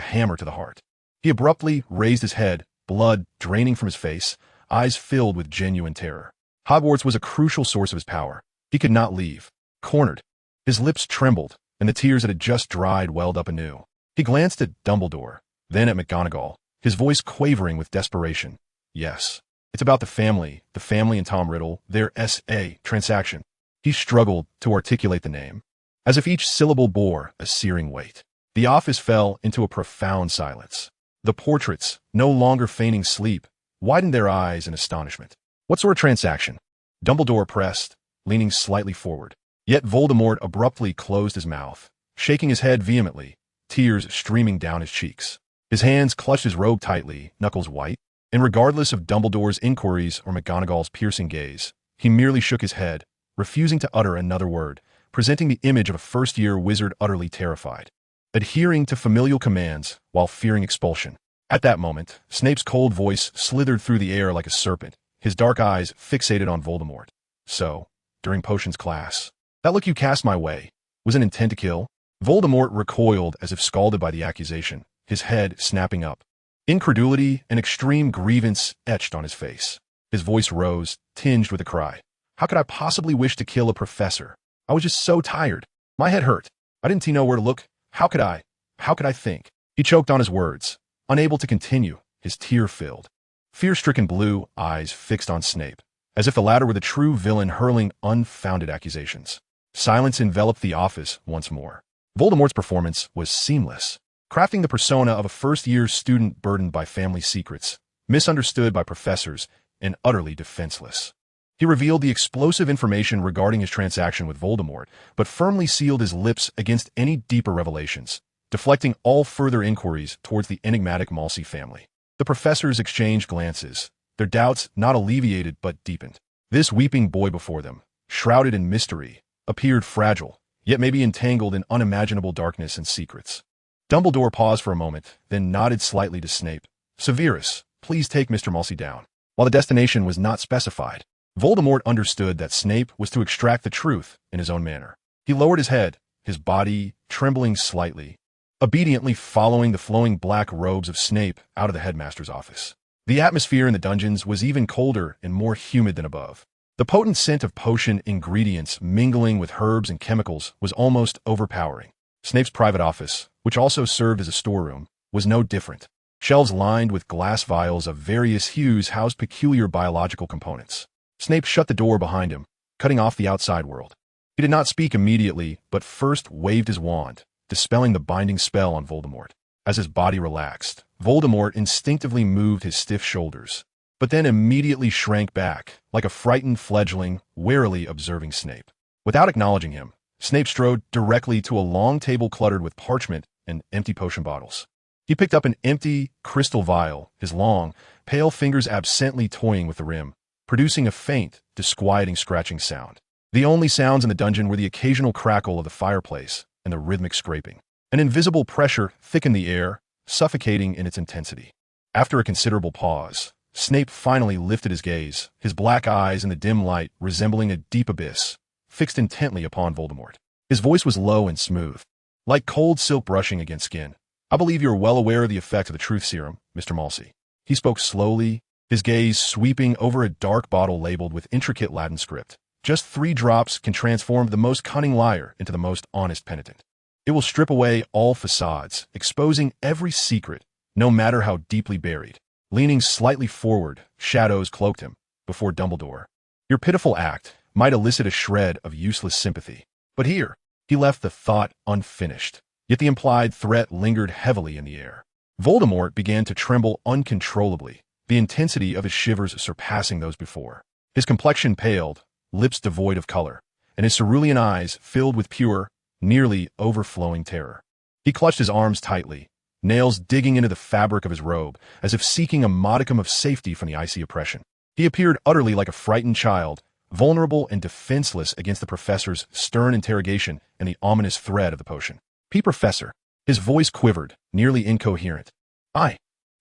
hammer to the heart. He abruptly raised his head, blood draining from his face, eyes filled with genuine terror. Hogwarts was a crucial source of his power. He could not leave. Cornered. His lips trembled, and the tears that had just dried welled up anew. He glanced at Dumbledore, then at McGonagall, his voice quavering with desperation. "Yes, it's about the family and Tom Riddle, their S.A. transaction." He struggled to articulate the name, as if each syllable bore a searing weight. The office fell into a profound silence. The portraits, no longer feigning sleep, widened their eyes in astonishment. "What sort of transaction?" Dumbledore pressed, leaning slightly forward. Yet Voldemort abruptly closed his mouth, shaking his head vehemently, tears streaming down his cheeks. His hands clutched his robe tightly, knuckles white, and regardless of Dumbledore's inquiries or McGonagall's piercing gaze, he merely shook his head, refusing to utter another word, presenting the image of a first-year wizard utterly terrified, adhering to familial commands while fearing expulsion. At that moment, Snape's cold voice slithered through the air like a serpent, his dark eyes fixated on Voldemort. "So, during potions class, that look you cast my way was an intent to kill?" Voldemort recoiled as if scalded by the accusation, his head snapping up. Incredulity and extreme grievance etched on his face. His voice rose, tinged with a cry. "How could I possibly wish to kill a professor? I was just so tired. My head hurt. I didn't know where to look. How could I think?" He choked on his words, unable to continue, his tear-filled, fear-stricken blue eyes fixed on Snape, as if the latter were the true villain hurling unfounded accusations. Silence enveloped the office once more. Voldemort's performance was seamless, crafting the persona of a first-year student burdened by family secrets, misunderstood by professors, and utterly defenseless. He revealed the explosive information regarding his transaction with Voldemort, but firmly sealed his lips against any deeper revelations, deflecting all further inquiries towards the enigmatic Malsey family. The professors exchanged glances, their doubts not alleviated but deepened. This weeping boy before them, shrouded in mystery, appeared fragile, yet maybe entangled in unimaginable darkness and secrets. Dumbledore paused for a moment, then nodded slightly to Snape. "Severus, please take Mr. Malsey down." While the destination was not specified, Voldemort understood that Snape was to extract the truth in his own manner. He lowered his head, his body trembling slightly, obediently following the flowing black robes of Snape out of the headmaster's office. The atmosphere in the dungeons was even colder and more humid than above. The potent scent of potion ingredients mingling with herbs and chemicals was almost overpowering. Snape's private office, which also served as a storeroom, was no different. Shelves lined with glass vials of various hues housed peculiar biological components. Snape shut the door behind him, cutting off the outside world. He did not speak immediately, but first waved his wand, dispelling the binding spell on Voldemort. As his body relaxed, Voldemort instinctively moved his stiff shoulders, but then immediately shrank back, like a frightened fledgling, warily observing Snape. Without acknowledging him, Snape strode directly to a long table cluttered with parchment and empty potion bottles. He picked up an empty crystal vial, his long, pale fingers absently toying with the rim, producing a faint, disquieting scratching sound. The only sounds in the dungeon were the occasional crackle of the fireplace and the rhythmic scraping. An invisible pressure thickened the air, suffocating in its intensity. After a considerable pause, Snape finally lifted his gaze, his black eyes in the dim light resembling a deep abyss, fixed intently upon Voldemort. His voice was low and smooth, like cold silk brushing against skin. "I believe you are well aware of the effect of the truth serum, Mr. Msi." He spoke slowly, his gaze sweeping over a dark bottle labeled with intricate Latin script. "Just 3 drops can transform the most cunning liar into the most honest penitent. It will strip away all facades, exposing every secret, no matter how deeply buried." Leaning slightly forward, shadows cloaked him, before Dumbledore. "Your pitiful act might elicit a shred of useless sympathy. But here," he left the thought unfinished, yet the implied threat lingered heavily in the air. Voldemort began to tremble uncontrollably, the intensity of his shivers surpassing those before. His complexion paled, lips devoid of color, and his cerulean eyes filled with pure, nearly overflowing terror. He clutched his arms tightly, nails digging into the fabric of his robe, as if seeking a modicum of safety from the icy oppression. He appeared utterly like a frightened child, vulnerable and defenseless against the professor's stern interrogation and the ominous threat of the potion. Professor." His voice quivered, nearly incoherent. I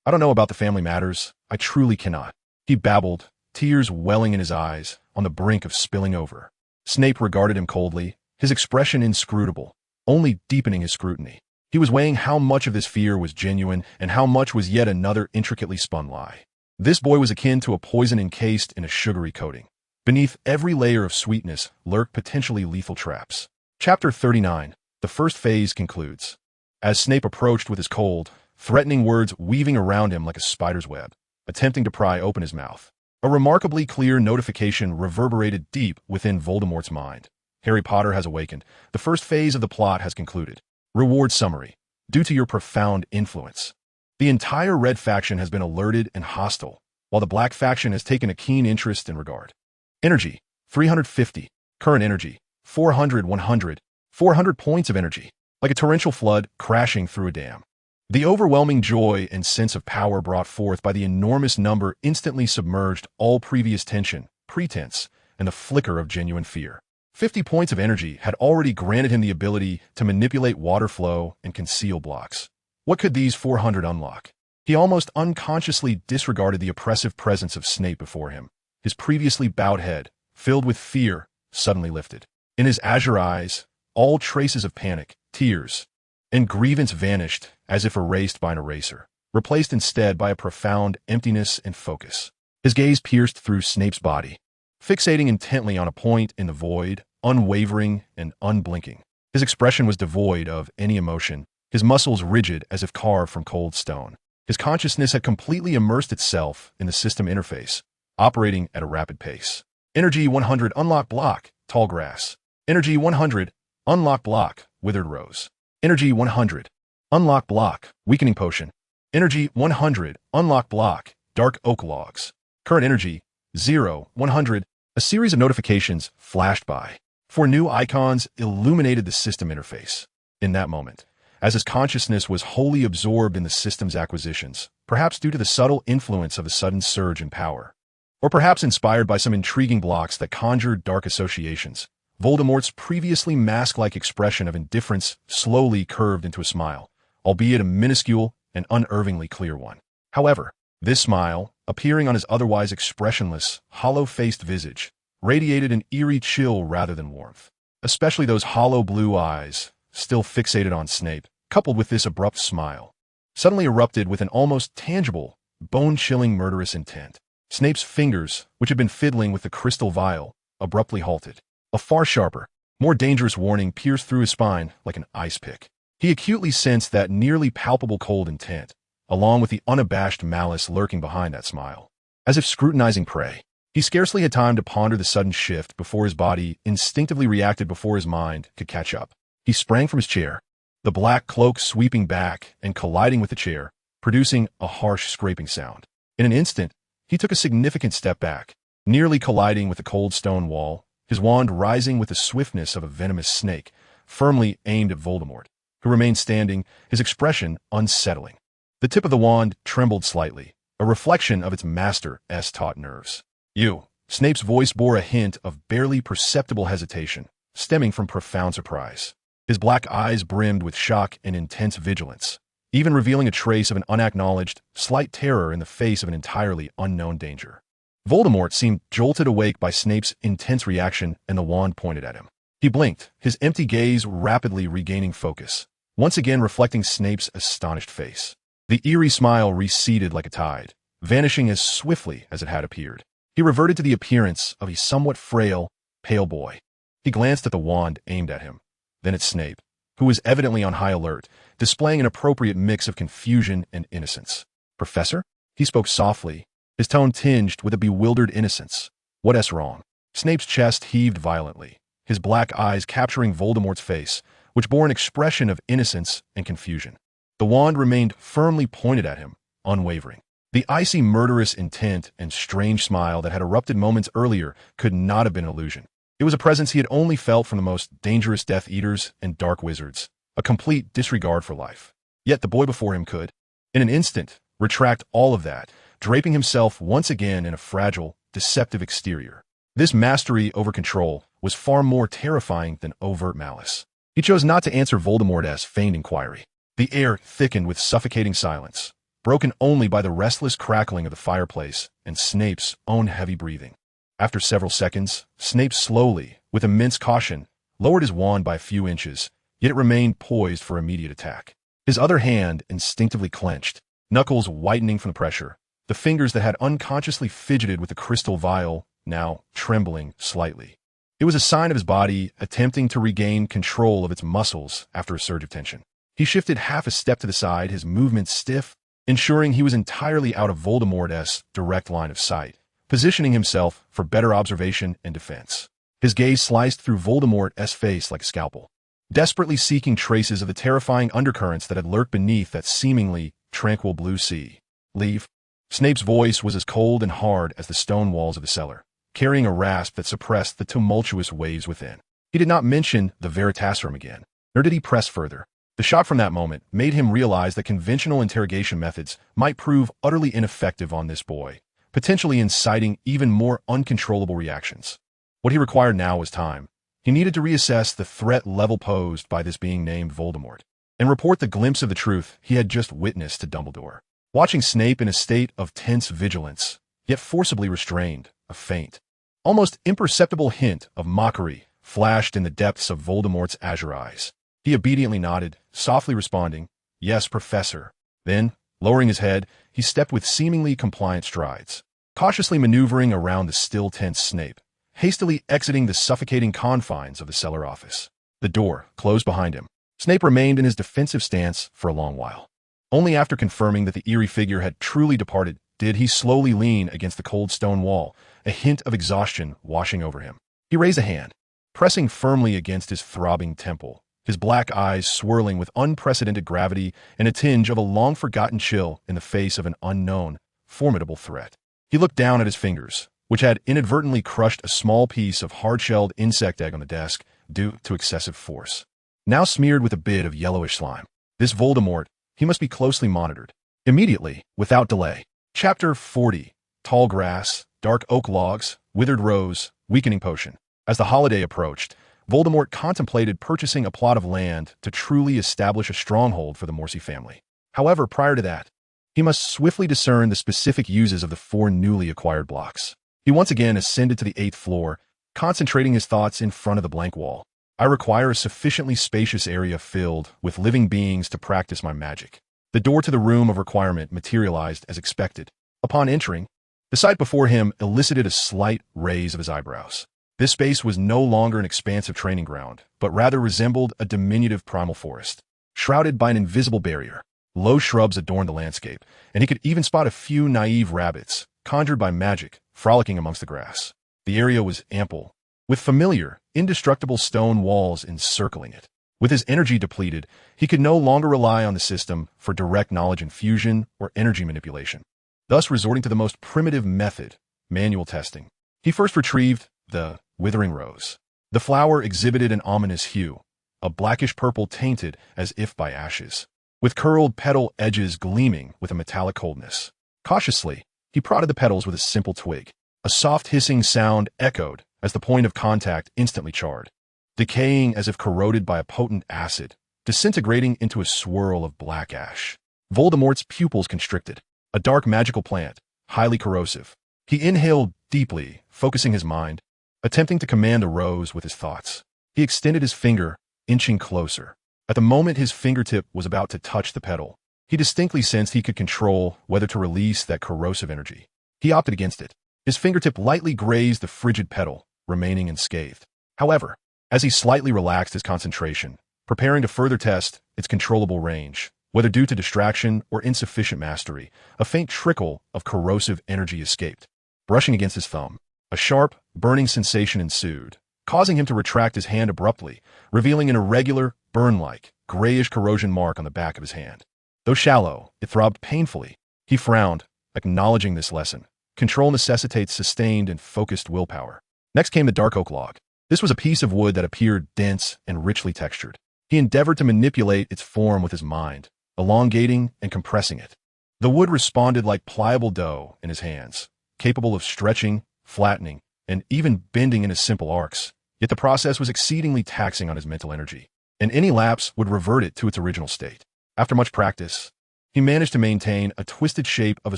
don't know about the family matters. I truly cannot." He babbled, tears welling in his eyes, on the brink of spilling over. Snape regarded him coldly, his expression inscrutable, only deepening his scrutiny. He was weighing how much of this fear was genuine and how much was yet another intricately spun lie. This boy was akin to a poison encased in a sugary coating. Beneath every layer of sweetness lurked potentially lethal traps. Chapter 39. The first phase concludes. As Snape approached with his cold, threatening words weaving around him like a spider's web, attempting to pry open his mouth, a remarkably clear notification reverberated deep within Voldemort's mind. Harry Potter has awakened. The first phase of the plot has concluded. Reward summary. Due to your profound influence, the entire Red faction has been alerted and hostile, while the Black faction has taken a keen interest and regard. Energy, 350. Current energy, 400, 100. 400 points of energy, like a torrential flood crashing through a dam. The overwhelming joy and sense of power brought forth by the enormous number instantly submerged all previous tension, pretense, and the flicker of genuine fear. 50 points of energy had already granted him the ability to manipulate water flow and conceal blocks. What could these 400 unlock? He almost unconsciously disregarded the oppressive presence of Snape before him. His previously bowed head, filled with fear, suddenly lifted. In his azure eyes, all traces of panic, tears, and grievance vanished as if erased by an eraser, replaced instead by a profound emptiness and focus. His gaze pierced through Snape's body, fixating intently on a point in the void, unwavering and unblinking. His expression was devoid of any emotion, his muscles rigid as if carved from cold stone. His consciousness had completely immersed itself in the system interface, operating at a rapid pace. Energy 100, unlock block, tall grass. Energy 100, unlock block, withered rose. Energy 100, unlock block, weakening potion. Energy 100, unlock block, dark oak logs. Current energy 0, 100. A series of notifications flashed by. 4 new icons illuminated the system interface. In that moment, as his consciousness was wholly absorbed in the system's acquisitions, perhaps due to the subtle influence of a sudden surge in power, or perhaps inspired by some intriguing blocks that conjured dark associations, Voldemort's previously mask-like expression of indifference slowly curved into a smile, albeit a minuscule and unervingly clear one. However, this smile, appearing on his otherwise expressionless, hollow-faced visage, radiated an eerie chill rather than warmth. Especially those hollow blue eyes, still fixated on Snape, coupled with this abrupt smile, suddenly erupted with an almost tangible, bone-chilling murderous intent. Snape's fingers, which had been fiddling with the crystal vial, abruptly halted. A far sharper, more dangerous warning pierced through his spine like an ice pick. He acutely sensed that nearly palpable cold intent, along with the unabashed malice lurking behind that smile. As if scrutinizing prey, he scarcely had time to ponder the sudden shift before his body instinctively reacted before his mind could catch up. He sprang from his chair, the black cloak sweeping back and colliding with the chair, producing a harsh scraping sound. In an instant, he took a significant step back, nearly colliding with the cold stone wall, his wand rising with the swiftness of a venomous snake, firmly aimed at Voldemort, who remained standing, his expression unsettling. The tip of the wand trembled slightly, a reflection of its master's taut nerves. "You." Snape's voice bore a hint of barely perceptible hesitation, stemming from profound surprise. His black eyes brimmed with shock and intense vigilance, even revealing a trace of an unacknowledged, slight terror in the face of an entirely unknown danger. Voldemort seemed jolted awake by Snape's intense reaction and the wand pointed at him. He blinked, his empty gaze rapidly regaining focus, once again reflecting Snape's astonished face. The eerie smile receded like a tide, vanishing as swiftly as it had appeared. He reverted to the appearance of a somewhat frail, pale boy. He glanced at the wand aimed at him, then at Snape, who was evidently on high alert, displaying an appropriate mix of confusion and innocence. "Professor?" He spoke softly, his tone tinged with a bewildered innocence. "What's wrong?" Snape's chest heaved violently, his black eyes capturing Voldemort's face, which bore an expression of innocence and confusion. The wand remained firmly pointed at him, unwavering. The icy murderous intent and strange smile that had erupted moments earlier could not have been an illusion. It was a presence he had only felt from the most dangerous Death Eaters and Dark Wizards, a complete disregard for life. Yet the boy before him could, in an instant, retract all of that, draping himself once again in a fragile, deceptive exterior. This mastery over control was far more terrifying than overt malice. He chose not to answer Voldemort's feigned inquiry. The air thickened with suffocating silence, broken only by the restless crackling of the fireplace and Snape's own heavy breathing. After several seconds, Snape slowly, with immense caution, lowered his wand by a few inches, yet it remained poised for immediate attack. His other hand instinctively clenched, knuckles whitening from the pressure, the fingers that had unconsciously fidgeted with the crystal vial now trembling slightly. It was a sign of his body attempting to regain control of its muscles after a surge of tension. He shifted half a step to the side, his movements stiff, ensuring he was entirely out of Voldemort's direct line of sight, positioning himself for better observation and defense. His gaze sliced through Voldemort's face like a scalpel, desperately seeking traces of the terrifying undercurrents that had lurked beneath that seemingly tranquil blue sea. "Leave." Snape's voice was as cold and hard as the stone walls of the cellar, carrying a rasp that suppressed the tumultuous waves within. He did not mention the Veritaserum again, nor did he press further. The shock from that moment made him realize that conventional interrogation methods might prove utterly ineffective on this boy, potentially inciting even more uncontrollable reactions. What he required now was time. He needed to reassess the threat level posed by this being named Voldemort, and report the glimpse of the truth he had just witnessed to Dumbledore. Watching Snape in a state of tense vigilance, yet forcibly restrained, a faint, almost imperceptible hint of mockery flashed in the depths of Voldemort's azure eyes. He obediently nodded, softly responding, "Yes, Professor." Then, lowering his head, he stepped with seemingly compliant strides, cautiously maneuvering around the still tense Snape, hastily exiting the suffocating confines of the cellar office. The door closed behind him. Snape remained in his defensive stance for a long while. Only after confirming that the eerie figure had truly departed did he slowly lean against the cold stone wall, a hint of exhaustion washing over him. He raised a hand, pressing firmly against his throbbing temple, his black eyes swirling with unprecedented gravity and a tinge of a long-forgotten chill in the face of an unknown, formidable threat. He looked down at his fingers, which had inadvertently crushed a small piece of hard-shelled insect egg on the desk due to excessive force, now smeared with a bit of yellowish slime. This Voldemort, he must be closely monitored. Immediately, without delay. Chapter 40. Tall grass, dark oak logs, withered rose, weakening potion. As the holiday approached, Voldemort contemplated purchasing a plot of land to truly establish a stronghold for the Morsi family. However, prior to that, he must swiftly discern the specific uses of the 4 newly acquired blocks. He once again ascended to the 8th floor, concentrating his thoughts in front of the blank wall. "I require a sufficiently spacious area filled with living beings to practice my magic." The door to the room of requirement materialized as expected. Upon entering, the sight before him elicited a slight raise of his eyebrows. This space was no longer an expansive training ground, but rather resembled a diminutive primal forest, shrouded by an invisible barrier. Low shrubs adorned the landscape, and he could even spot a few naive rabbits, conjured by magic, frolicking amongst the grass. The area was ample, with familiar, indestructible stone walls encircling it. With his energy depleted, he could no longer rely on the system for direct knowledge infusion or energy manipulation, thus resorting to the most primitive method, manual testing. He first retrieved the withering rose. The flower exhibited an ominous hue, a blackish purple tainted as if by ashes, with curled petal edges gleaming with a metallic coldness. Cautiously, he prodded the petals with a simple twig. A soft hissing sound echoed as the point of contact instantly charred. decaying as if corroded by a potent acid, disintegrating into a swirl of black ash. Voldemort's pupils constricted. A dark magical plant, highly corrosive. He inhaled deeply, focusing his mind, attempting to command the rose with his thoughts. He extended his finger, inching closer. At the moment his fingertip was about to touch the petal, he distinctly sensed he could control whether to release that corrosive energy. He opted against it. His fingertip lightly grazed the frigid petal, remaining unscathed. However, as he slightly relaxed his concentration, preparing to further test its controllable range, whether due to distraction or insufficient mastery, a faint trickle of corrosive energy escaped. Brushing against his thumb, a sharp, burning sensation ensued, causing him to retract his hand abruptly, revealing an irregular, burn-like, grayish corrosion mark on the back of his hand. Though shallow, it throbbed painfully. He frowned, acknowledging this lesson. Control necessitates sustained and focused willpower. Next came the dark oak log. This was a piece of wood that appeared dense and richly textured. He endeavored to manipulate its form with his mind, elongating and compressing it. The wood responded like pliable dough in his hands, capable of stretching, flattening, and even bending into simple arcs. Yet the process was exceedingly taxing on his mental energy, and any lapse would revert it to its original state. After much practice, he managed to maintain a twisted shape of a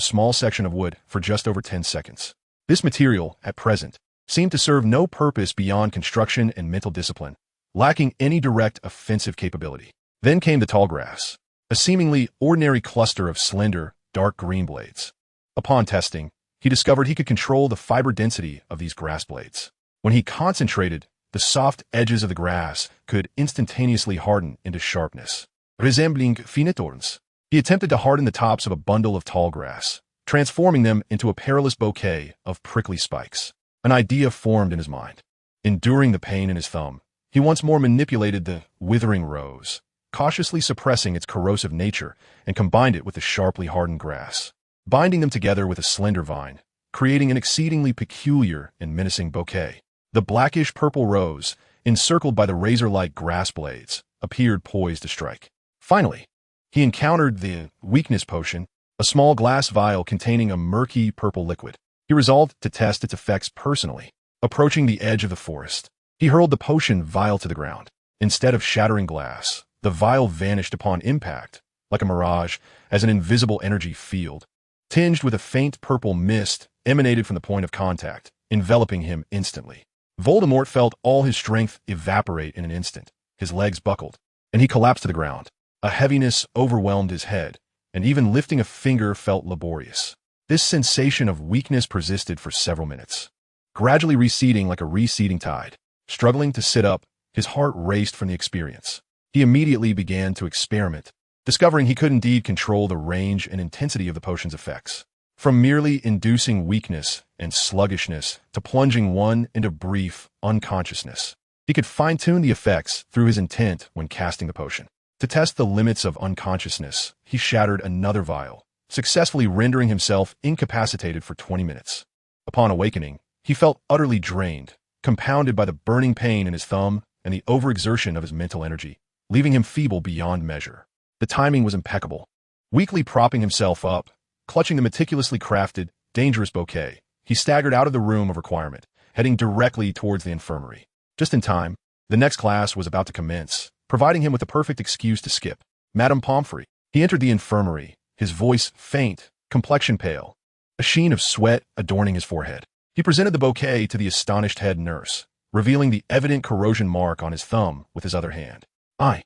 small section of wood for just over 10 seconds. This material, at present, seemed to serve no purpose beyond construction and mental discipline, lacking any direct offensive capability. Then came the tall grass, a seemingly ordinary cluster of slender, dark green blades. Upon testing, he discovered he could control the fiber density of these grass blades. When he concentrated, the soft edges of the grass could instantaneously harden into sharpness, resembling fine thorns. He attempted to harden the tops of a bundle of tall grass, transforming them into a perilous bouquet of prickly spikes. An idea formed in his mind. Enduring the pain in his thumb, he once more manipulated the withering rose, cautiously suppressing its corrosive nature, and combined it with the sharply hardened grass, binding them together with a slender vine, creating an exceedingly peculiar and menacing bouquet. The blackish-purple rose, encircled by the razor-like grass blades, appeared poised to strike. Finally, he encountered the weakness potion, a small glass vial containing a murky purple liquid. He resolved to test its effects personally. Approaching the edge of the forest, he hurled the potion vial to the ground. Instead of shattering glass, the vial vanished upon impact, like a mirage, as an invisible energy field, tinged with a faint purple mist, emanated from the point of contact, enveloping him instantly. Voldemort felt all his strength evaporate in an instant. His legs buckled, and he collapsed to the ground. A heaviness overwhelmed his head, and even lifting a finger felt laborious. This sensation of weakness persisted for several minutes, gradually receding like a receding tide. Struggling to sit up, his heart raced from the experience. He immediately began to experiment, discovering he could indeed control the range and intensity of the potion's effects. From merely inducing weakness and sluggishness to plunging one into brief unconsciousness, he could fine-tune the effects through his intent when casting the potion. To test the limits of unconsciousness, he shattered another vial, successfully rendering himself incapacitated for 20 minutes. Upon awakening, he felt utterly drained, compounded by the burning pain in his thumb and the overexertion of his mental energy, leaving him feeble beyond measure. The timing was impeccable. Weakly propping himself up, clutching the meticulously crafted, dangerous bouquet, he staggered out of the room of requirement, heading directly towards the infirmary. Just in time, the next class was about to commence, providing him with the perfect excuse to skip. Madame Pomfrey. He entered the infirmary, his voice faint, complexion pale, a sheen of sweat adorning his forehead. He presented the bouquet to the astonished head nurse, revealing the evident corrosion mark on his thumb with his other hand. I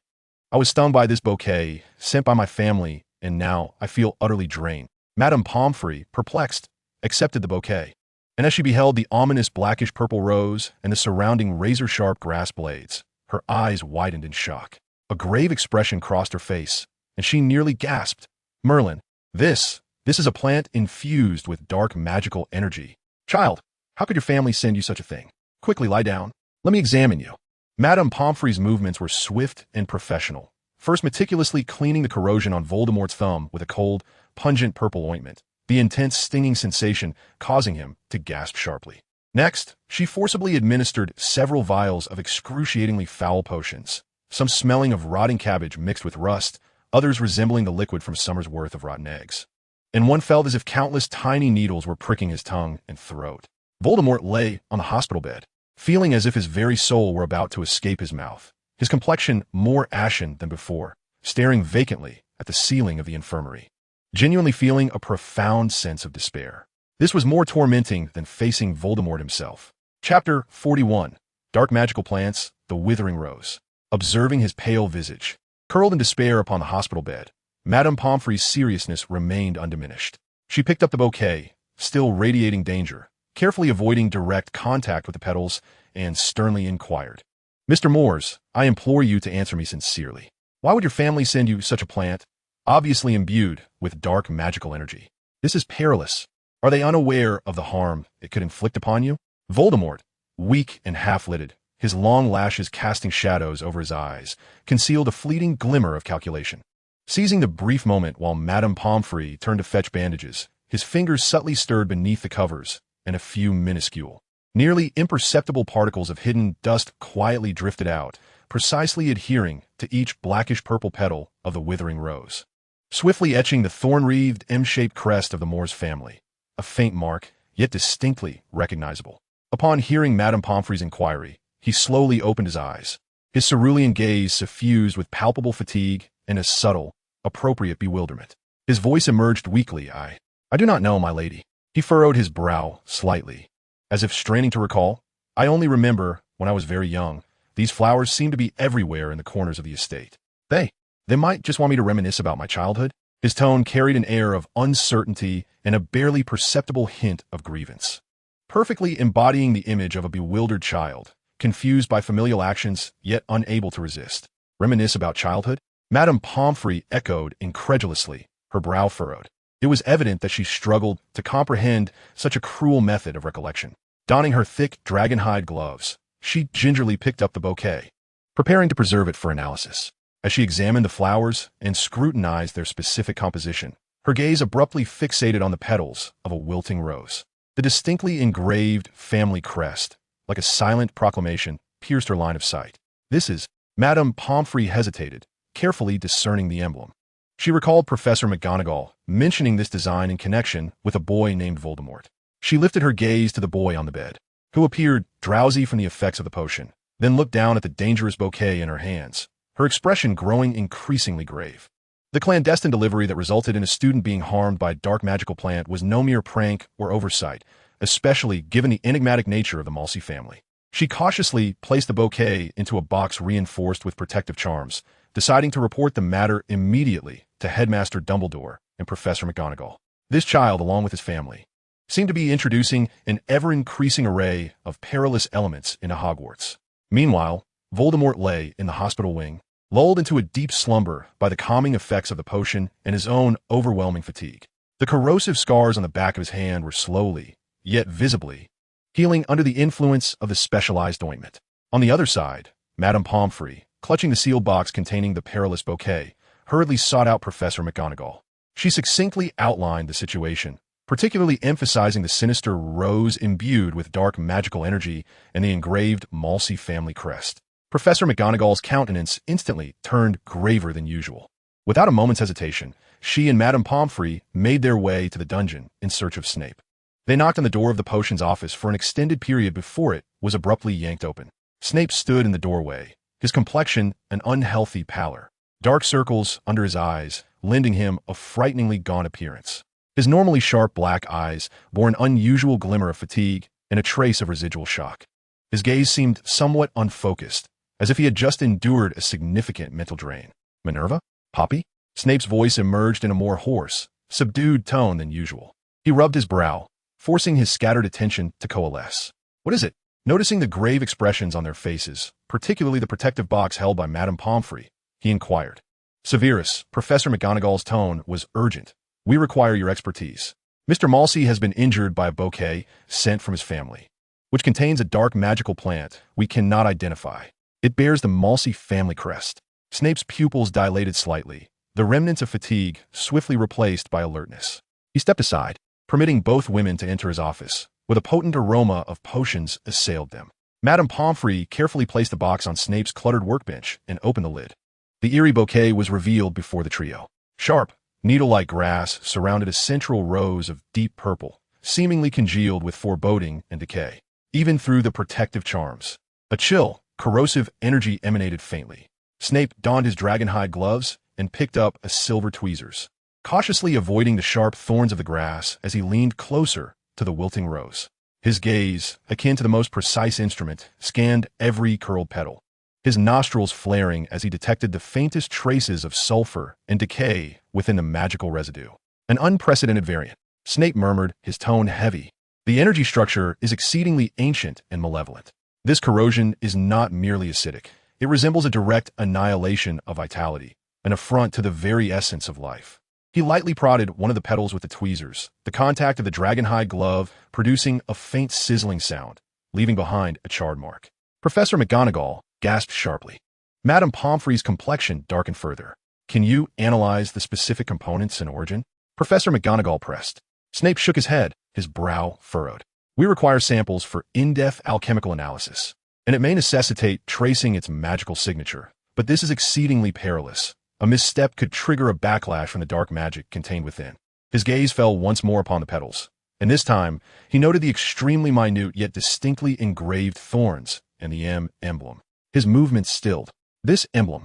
was stung by this bouquet, sent by my family, and now I feel utterly drained. Madame Pomfrey, perplexed, accepted the bouquet, and as she beheld the ominous blackish-purple rose and the surrounding razor-sharp grass blades, her eyes widened in shock. A grave expression crossed her face, and she nearly gasped. Merlin, this is a plant infused with dark magical energy. Child, how could your family send you such a thing? Quickly lie down. Let me examine you. Madame Pomfrey's movements were swift and professional, first meticulously cleaning the corrosion on Voldemort's thumb with a cold, pungent purple ointment, the intense stinging sensation causing him to gasp sharply. Next, she forcibly administered several vials of excruciatingly foul potions, some smelling of rotting cabbage mixed with rust, others resembling the liquid from summer's worth of rotten eggs. And one felt as if countless tiny needles were pricking his tongue and throat. Voldemort lay on the hospital bed, feeling as if his very soul were about to escape his mouth, his complexion more ashen than before, staring vacantly at the ceiling of the infirmary, genuinely feeling a profound sense of despair. This was more tormenting than facing Voldemort himself. Chapter 41. Dark Magical Plants, the Withering Rose. Observing his pale visage, curled in despair upon the hospital bed, Madame Pomfrey's seriousness remained undiminished. She picked up the bouquet, still radiating danger, carefully avoiding direct contact with the petals, and sternly inquired, "Mr. Moores, I implore you to answer me sincerely. Why would your family send you such a plant, obviously imbued with dark magical energy? This is perilous. Are they unaware of the harm it could inflict upon you?" Voldemort, weak and half-lidded, his long lashes casting shadows over his eyes, concealed a fleeting glimmer of calculation. Seizing the brief moment while Madame Pomfrey turned to fetch bandages, his fingers subtly stirred beneath the covers, and a few minuscule, nearly imperceptible particles of hidden dust quietly drifted out, precisely adhering to each blackish-purple petal of the withering rose, swiftly etching the thorn-wreathed M-shaped crest of the Moores family, a faint mark, yet distinctly recognizable. Upon hearing Madame Pomfrey's inquiry, he slowly opened his eyes, his cerulean gaze suffused with palpable fatigue and a subtle, appropriate bewilderment. His voice emerged weakly. I do not know, my lady." He furrowed his brow slightly, as if straining to recall. "I only remember, when I was very young, these flowers seemed to be everywhere in the corners of the estate. They might just want me to reminisce about my childhood." His tone carried an air of uncertainty and a barely perceptible hint of grievance, perfectly embodying the image of a bewildered child, confused by familial actions, yet unable to resist. Reminisce about childhood? Madame Pomfrey echoed incredulously, her brow furrowed. It was evident that she struggled to comprehend such a cruel method of recollection. Donning her thick dragon-hide gloves, she gingerly picked up the bouquet, preparing to preserve it for analysis. As she examined the flowers and scrutinized their specific composition, her gaze abruptly fixated on the petals of a wilting rose. The distinctly engraved family crest, like a silent proclamation, pierced her line of sight. "This is—" Madame Pomfrey hesitated, carefully discerning the emblem. She recalled Professor McGonagall mentioning this design in connection with a boy named Voldemort. She lifted her gaze to the boy on the bed, who appeared drowsy from the effects of the potion, then looked down at the dangerous bouquet in her hands, her expression growing increasingly grave. The clandestine delivery that resulted in a student being harmed by a dark magical plant was no mere prank or oversight, especially given the enigmatic nature of the Msi family. She cautiously placed the bouquet into a box reinforced with protective charms, deciding to report the matter immediately to Headmaster Dumbledore and Professor McGonagall. This child, along with his family, seemed to be introducing an ever-increasing array of perilous elements into Hogwarts. Meanwhile, Voldemort lay in the hospital wing, lulled into a deep slumber by the calming effects of the potion and his own overwhelming fatigue. The corrosive scars on the back of his hand were slowly, yet visibly, healing under the influence of the specialized ointment. On the other side, Madame Pomfrey, clutching the sealed box containing the perilous bouquet, hurriedly sought out Professor McGonagall. She succinctly outlined the situation, particularly emphasizing the sinister rose imbued with dark magical energy and the engraved Msi family crest. Professor McGonagall's countenance instantly turned graver than usual. Without a moment's hesitation, she and Madame Pomfrey made their way to the dungeon in search of Snape. They knocked on the door of the potions office for an extended period before it was abruptly yanked open. Snape stood in the doorway, his complexion an unhealthy pallor, dark circles under his eyes lending him a frighteningly gaunt appearance. His normally sharp black eyes bore an unusual glimmer of fatigue and a trace of residual shock. His gaze seemed somewhat unfocused, as if he had just endured a significant mental drain. "Minerva? Poppy?" Snape's voice emerged in a more hoarse, subdued tone than usual. He rubbed his brow, forcing his scattered attention to coalesce. "What is it?" Noticing the grave expressions on their faces, particularly the protective box held by Madame Pomfrey, he inquired. "Severus," Professor McGonagall's tone was urgent. "We require your expertise. Mr. Msi has been injured by a bouquet sent from his family, which contains a dark magical plant we cannot identify. It bears the Msi family crest." Snape's pupils dilated slightly, the remnants of fatigue swiftly replaced by alertness. He stepped aside, permitting both women to enter his office, with a potent aroma of potions assailed them. Madame Pomfrey carefully placed the box on Snape's cluttered workbench and opened the lid. The eerie bouquet was revealed before the trio. Sharp, needle-like grass surrounded a central rose of deep purple, seemingly congealed with foreboding and decay. even through the protective charms. A chill, corrosive energy emanated faintly. Snape donned his dragonhide gloves and picked up a silver tweezers, cautiously avoiding the sharp thorns of the grass as he leaned closer to the wilting rose. His gaze, akin to the most precise instrument, scanned every curled petal, his nostrils flaring as he detected the faintest traces of sulfur and decay within the magical residue. An unprecedented variant, Snape murmured, his tone heavy. The energy structure is exceedingly ancient and malevolent. This corrosion is not merely acidic. It resembles a direct annihilation of vitality, an affront to the very essence of life. He lightly prodded one of the petals with the tweezers, the contact of the dragonhide glove producing a faint sizzling sound, leaving behind a charred mark. Professor McGonagall gasped sharply. Madame Pomfrey's complexion darkened further. Can you analyze the specific components and origin? Professor McGonagall pressed. Snape shook his head, his brow furrowed. We require samples for in-depth alchemical analysis, and it may necessitate tracing its magical signature, but this is exceedingly perilous. A misstep could trigger a backlash from the dark magic contained within. His gaze fell once more upon the petals, and this time he noted the extremely minute yet distinctly engraved thorns and the M emblem. His movements stilled. This emblem,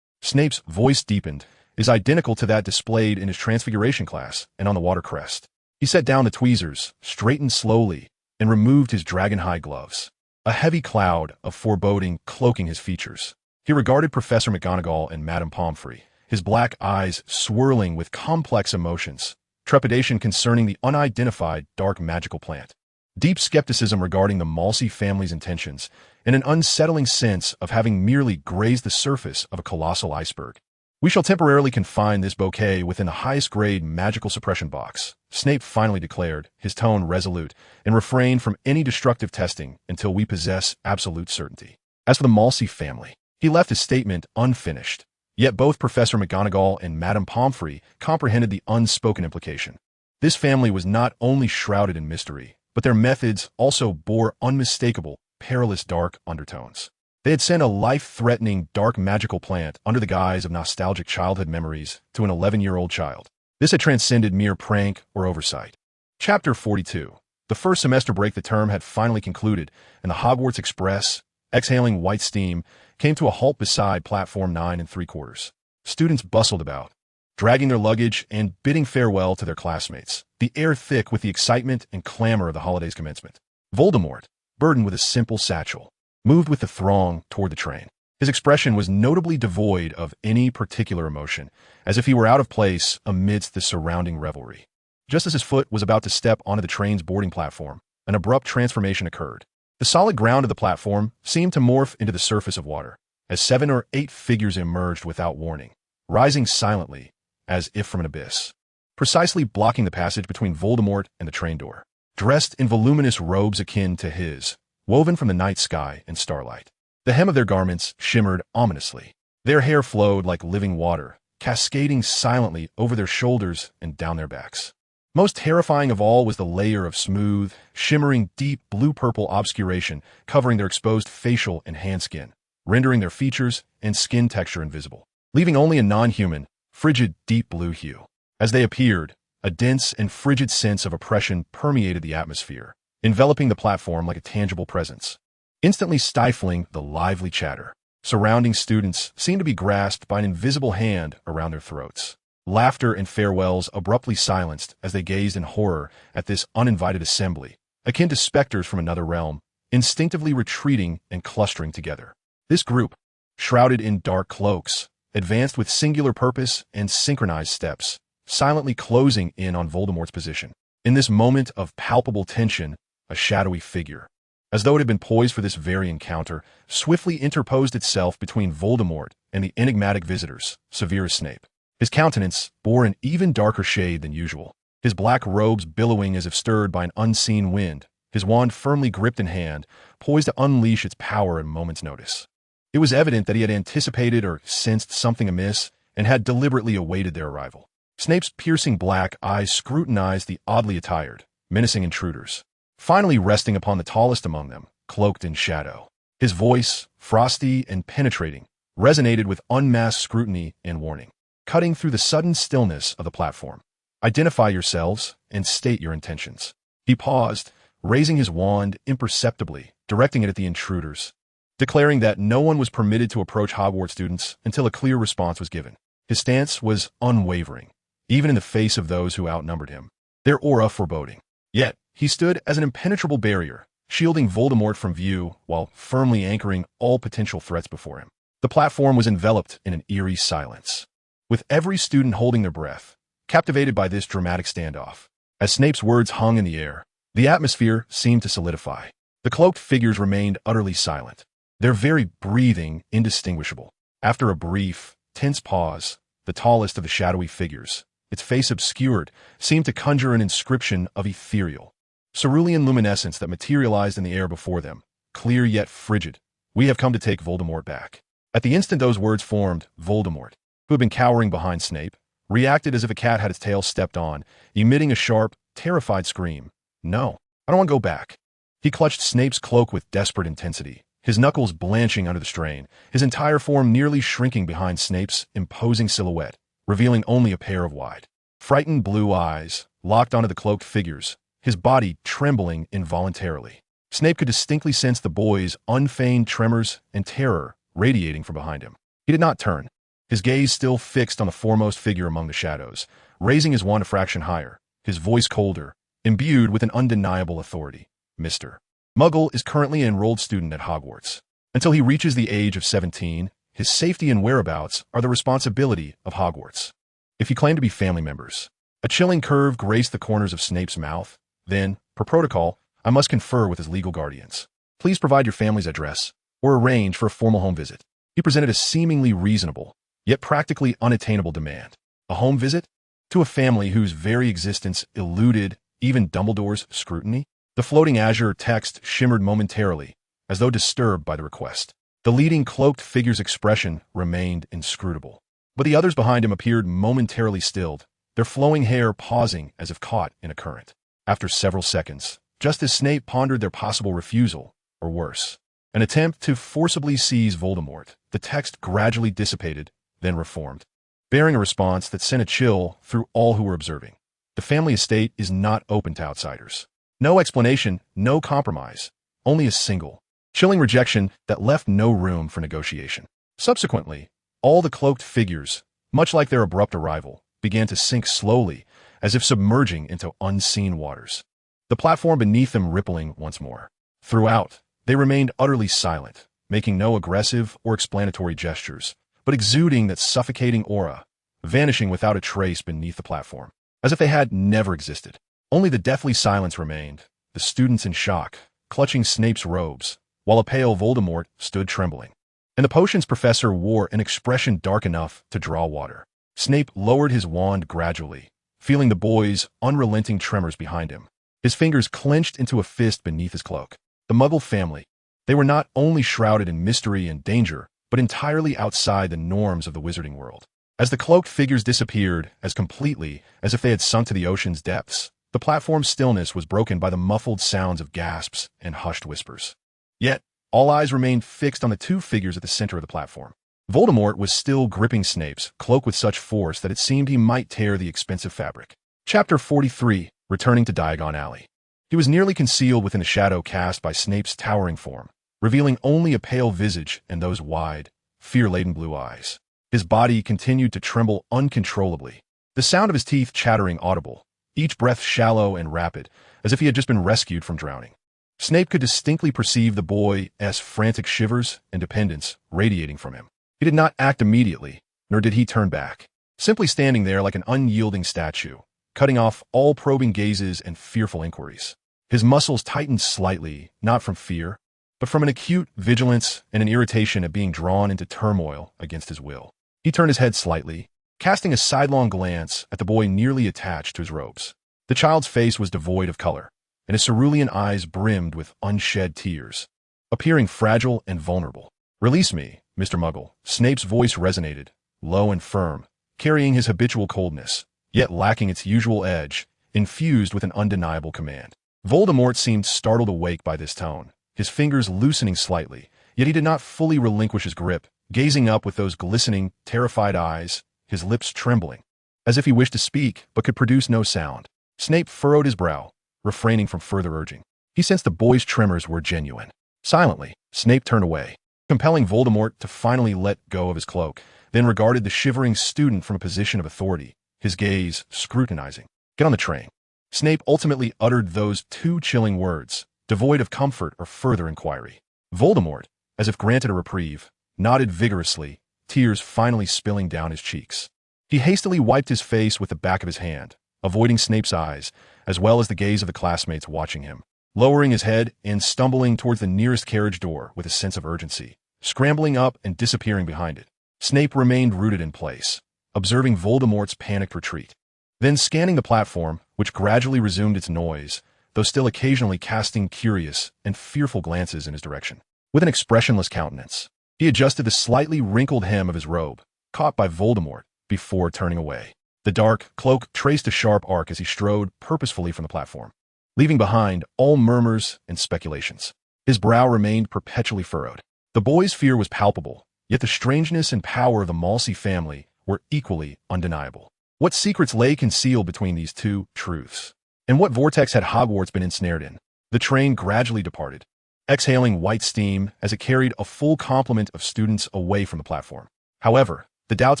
Snape's voice deepened, is identical to that displayed in his Transfiguration class and on the water crest. He set down the tweezers, straightened slowly, and removed his dragonhide gloves, a heavy cloud of foreboding cloaking his features. He regarded Professor McGonagall and Madame Pomfrey, his black eyes swirling with complex emotions, trepidation concerning the unidentified dark magical plant, deep skepticism regarding the Msi family's intentions, and an unsettling sense of having merely grazed the surface of a colossal iceberg. We shall temporarily confine this bouquet within the highest-grade magical suppression box, Snape finally declared, his tone resolute, and refrain from any destructive testing until we possess absolute certainty. As for the Msi family, he left his statement unfinished, yet both Professor McGonagall and Madame Pomfrey comprehended the unspoken implication. This family was not only shrouded in mystery, but their methods also bore unmistakable, perilous dark undertones. They had sent a life-threatening dark magical plant under the guise of nostalgic childhood memories to an 11-year-old child. This had transcended mere prank or oversight. Chapter 42. The first semester break the term had finally concluded, and the Hogwarts Express, exhaling white steam, came to a halt beside platform 9 3/4. Students bustled about, dragging their luggage and bidding farewell to their classmates, the air thick with the excitement and clamor of the holiday's commencement. Voldemort, burdened with a simple satchel, moved with the throng toward the train. His expression was notably devoid of any particular emotion, as if he were out of place amidst the surrounding revelry. Just as his foot was about to step onto the train's boarding platform, an abrupt transformation occurred. The solid ground of the platform seemed to morph into the surface of water, as 7 or 8 figures emerged without warning, rising silently, as if from an abyss, precisely blocking the passage between Voldemort and the train door. Dressed in voluminous robes akin to his, woven from the night sky and starlight, the hem of their garments shimmered ominously. Their hair flowed like living water, cascading silently over their shoulders and down their backs. Most terrifying of all was the layer of smooth, shimmering deep blue-purple obscuration covering their exposed facial and hand skin, rendering their features and skin texture invisible, leaving only a non-human, frigid deep blue hue. As they appeared, a dense and frigid sense of oppression permeated the atmosphere, enveloping the platform like a tangible presence, instantly stifling the lively chatter. Surrounding students seemed to be grasped by an invisible hand around their throats. Laughter and farewells abruptly silenced as they gazed in horror at this uninvited assembly, akin to specters from another realm, instinctively retreating and clustering together. This group, shrouded in dark cloaks, advanced with singular purpose and synchronized steps, silently closing in on Voldemort's position. In this moment of palpable tension, a shadowy figure, as though it had been poised for this very encounter, swiftly interposed itself between Voldemort and the enigmatic visitors, Severus Snape. His countenance bore an even darker shade than usual, his black robes billowing as if stirred by an unseen wind, his wand firmly gripped in hand, poised to unleash its power at a moment's notice. It was evident that he had anticipated or sensed something amiss and had deliberately awaited their arrival. Snape's piercing black eyes scrutinized the oddly attired, menacing intruders, finally resting upon the tallest among them, cloaked in shadow. His voice, frosty and penetrating, resonated with unmasked scrutiny and warning, cutting through the sudden stillness of the platform. Identify yourselves and state your intentions. He paused, raising his wand imperceptibly, directing it at the intruders, declaring that no one was permitted to approach Hogwarts students until a clear response was given. His stance was unwavering, even in the face of those who outnumbered him, their aura foreboding. Yet, he stood as an impenetrable barrier, shielding Voldemort from view while firmly anchoring all potential threats before him. The platform was enveloped in an eerie silence, with every student holding their breath, captivated by this dramatic standoff. As Snape's words hung in the air, the atmosphere seemed to solidify. The cloaked figures remained utterly silent, their very breathing indistinguishable. After a brief, tense pause, the tallest of the shadowy figures, its face obscured, seemed to conjure an inscription of ethereal, cerulean luminescence that materialized in the air before them, clear yet frigid. "We have come to take Voldemort back." At the instant those words formed, Voldemort, who had been cowering behind Snape, reacted as if a cat had its tail stepped on, emitting a sharp, terrified scream. "No, I don't want to go back." He clutched Snape's cloak with desperate intensity, his knuckles blanching under the strain, his entire form nearly shrinking behind Snape's imposing silhouette, revealing only a pair of wide, frightened blue eyes locked onto the cloaked figures, his body trembling involuntarily. Snape could distinctly sense the boy's unfeigned tremors and terror radiating from behind him. He did not turn, his gaze still fixed on the foremost figure among the shadows, raising his wand a fraction higher, his voice colder, imbued with an undeniable authority. "Mr. Muggle is currently an enrolled student at Hogwarts. Until he reaches the age of 17, his safety and whereabouts are the responsibility of Hogwarts. If you claim to be family members..." A chilling curve graced the corners of Snape's mouth. "Then, per protocol, I must confer with his legal guardians. Please provide your family's address, or arrange for a formal home visit." He presented a seemingly reasonable, yet practically unattainable demand. A home visit? To a family whose very existence eluded even Dumbledore's scrutiny? The floating azure text shimmered momentarily, as though disturbed by the request. The leading cloaked figure's expression remained inscrutable, but the others behind him appeared momentarily stilled, their flowing hair pausing as if caught in a current. After several seconds, just as Snape pondered their possible refusal, or worse, an attempt to forcibly seize Voldemort, the text gradually dissipated, then reformed, bearing a response that sent a chill through all who were observing. The family estate is not open to outsiders. No explanation, no compromise, only a single, chilling rejection that left no room for negotiation. Subsequently, all the cloaked figures, much like their abrupt arrival, began to sink slowly, as if submerging into unseen waters, the platform beneath them rippling once more. Throughout, they remained utterly silent, making no aggressive or explanatory gestures, but exuding that suffocating aura, vanishing without a trace beneath the platform, as if they had never existed. Only the deathly silence remained, the students in shock, clutching Snape's robes, while a pale Voldemort stood trembling. And the potions professor wore an expression dark enough to draw water. Snape lowered his wand gradually, feeling the boy's unrelenting tremors behind him. His fingers clenched into a fist beneath his cloak. The Muggle family. They were not only shrouded in mystery and danger, but entirely outside the norms of the Wizarding World. As the cloaked figures disappeared as completely as if they had sunk to the ocean's depths, the platform's stillness was broken by the muffled sounds of gasps and hushed whispers. Yet, all eyes remained fixed on the two figures at the center of the platform. Voldemort was still gripping Snape's cloak with such force that it seemed he might tear the expensive fabric. Chapter 43, Returning to Diagon Alley. He was nearly concealed within the shadow cast by Snape's towering form, revealing only a pale visage and those wide, fear-laden blue eyes. His body continued to tremble uncontrollably, the sound of his teeth chattering audible, each breath shallow and rapid, as if he had just been rescued from drowning. Snape could distinctly perceive the boy's frantic shivers and dependence radiating from him. He did not act immediately, nor did he turn back, simply standing there like an unyielding statue, cutting off all probing gazes and fearful inquiries. His muscles tightened slightly, not from fear, but from an acute vigilance and an irritation at being drawn into turmoil against his will. He turned his head slightly, casting a sidelong glance at the boy nearly attached to his robes. The child's face was devoid of color, and his cerulean eyes brimmed with unshed tears, appearing fragile and vulnerable. "Release me, Mr. Muggle." Snape's voice resonated, low and firm, carrying his habitual coldness, yet lacking its usual edge, infused with an undeniable command. Voldemort seemed startled awake by this tone, his fingers loosening slightly, yet he did not fully relinquish his grip, gazing up with those glistening, terrified eyes, his lips trembling, as if he wished to speak but could produce no sound. Snape furrowed his brow, refraining from further urging. He sensed the boy's tremors were genuine. Silently, Snape turned away, compelling Voldemort to finally let go of his cloak, then regarded the shivering student from a position of authority, his gaze scrutinizing. "Get on the train." Snape ultimately uttered those two chilling words, devoid of comfort or further inquiry. Voldemort, as if granted a reprieve, nodded vigorously, tears finally spilling down his cheeks. He hastily wiped his face with the back of his hand, avoiding Snape's eyes, as well as the gaze of the classmates watching him. Lowering his head and stumbling towards the nearest carriage door with a sense of urgency, scrambling up and disappearing behind it, Snape remained rooted in place, observing Voldemort's panicked retreat. Then scanning the platform, which gradually resumed its noise, though still occasionally casting curious and fearful glances in his direction. With an expressionless countenance, he adjusted the slightly wrinkled hem of his robe, caught by Voldemort, before turning away. The dark cloak traced a sharp arc as he strode purposefully from the platform, leaving behind all murmurs and speculations. His brow remained perpetually furrowed. The boy's fear was palpable, yet the strangeness and power of the Malsey family were equally undeniable. What secrets lay concealed between these two truths? And what vortex had Hogwarts been ensnared in? The train gradually departed, exhaling white steam as it carried a full complement of students away from the platform. However, the doubts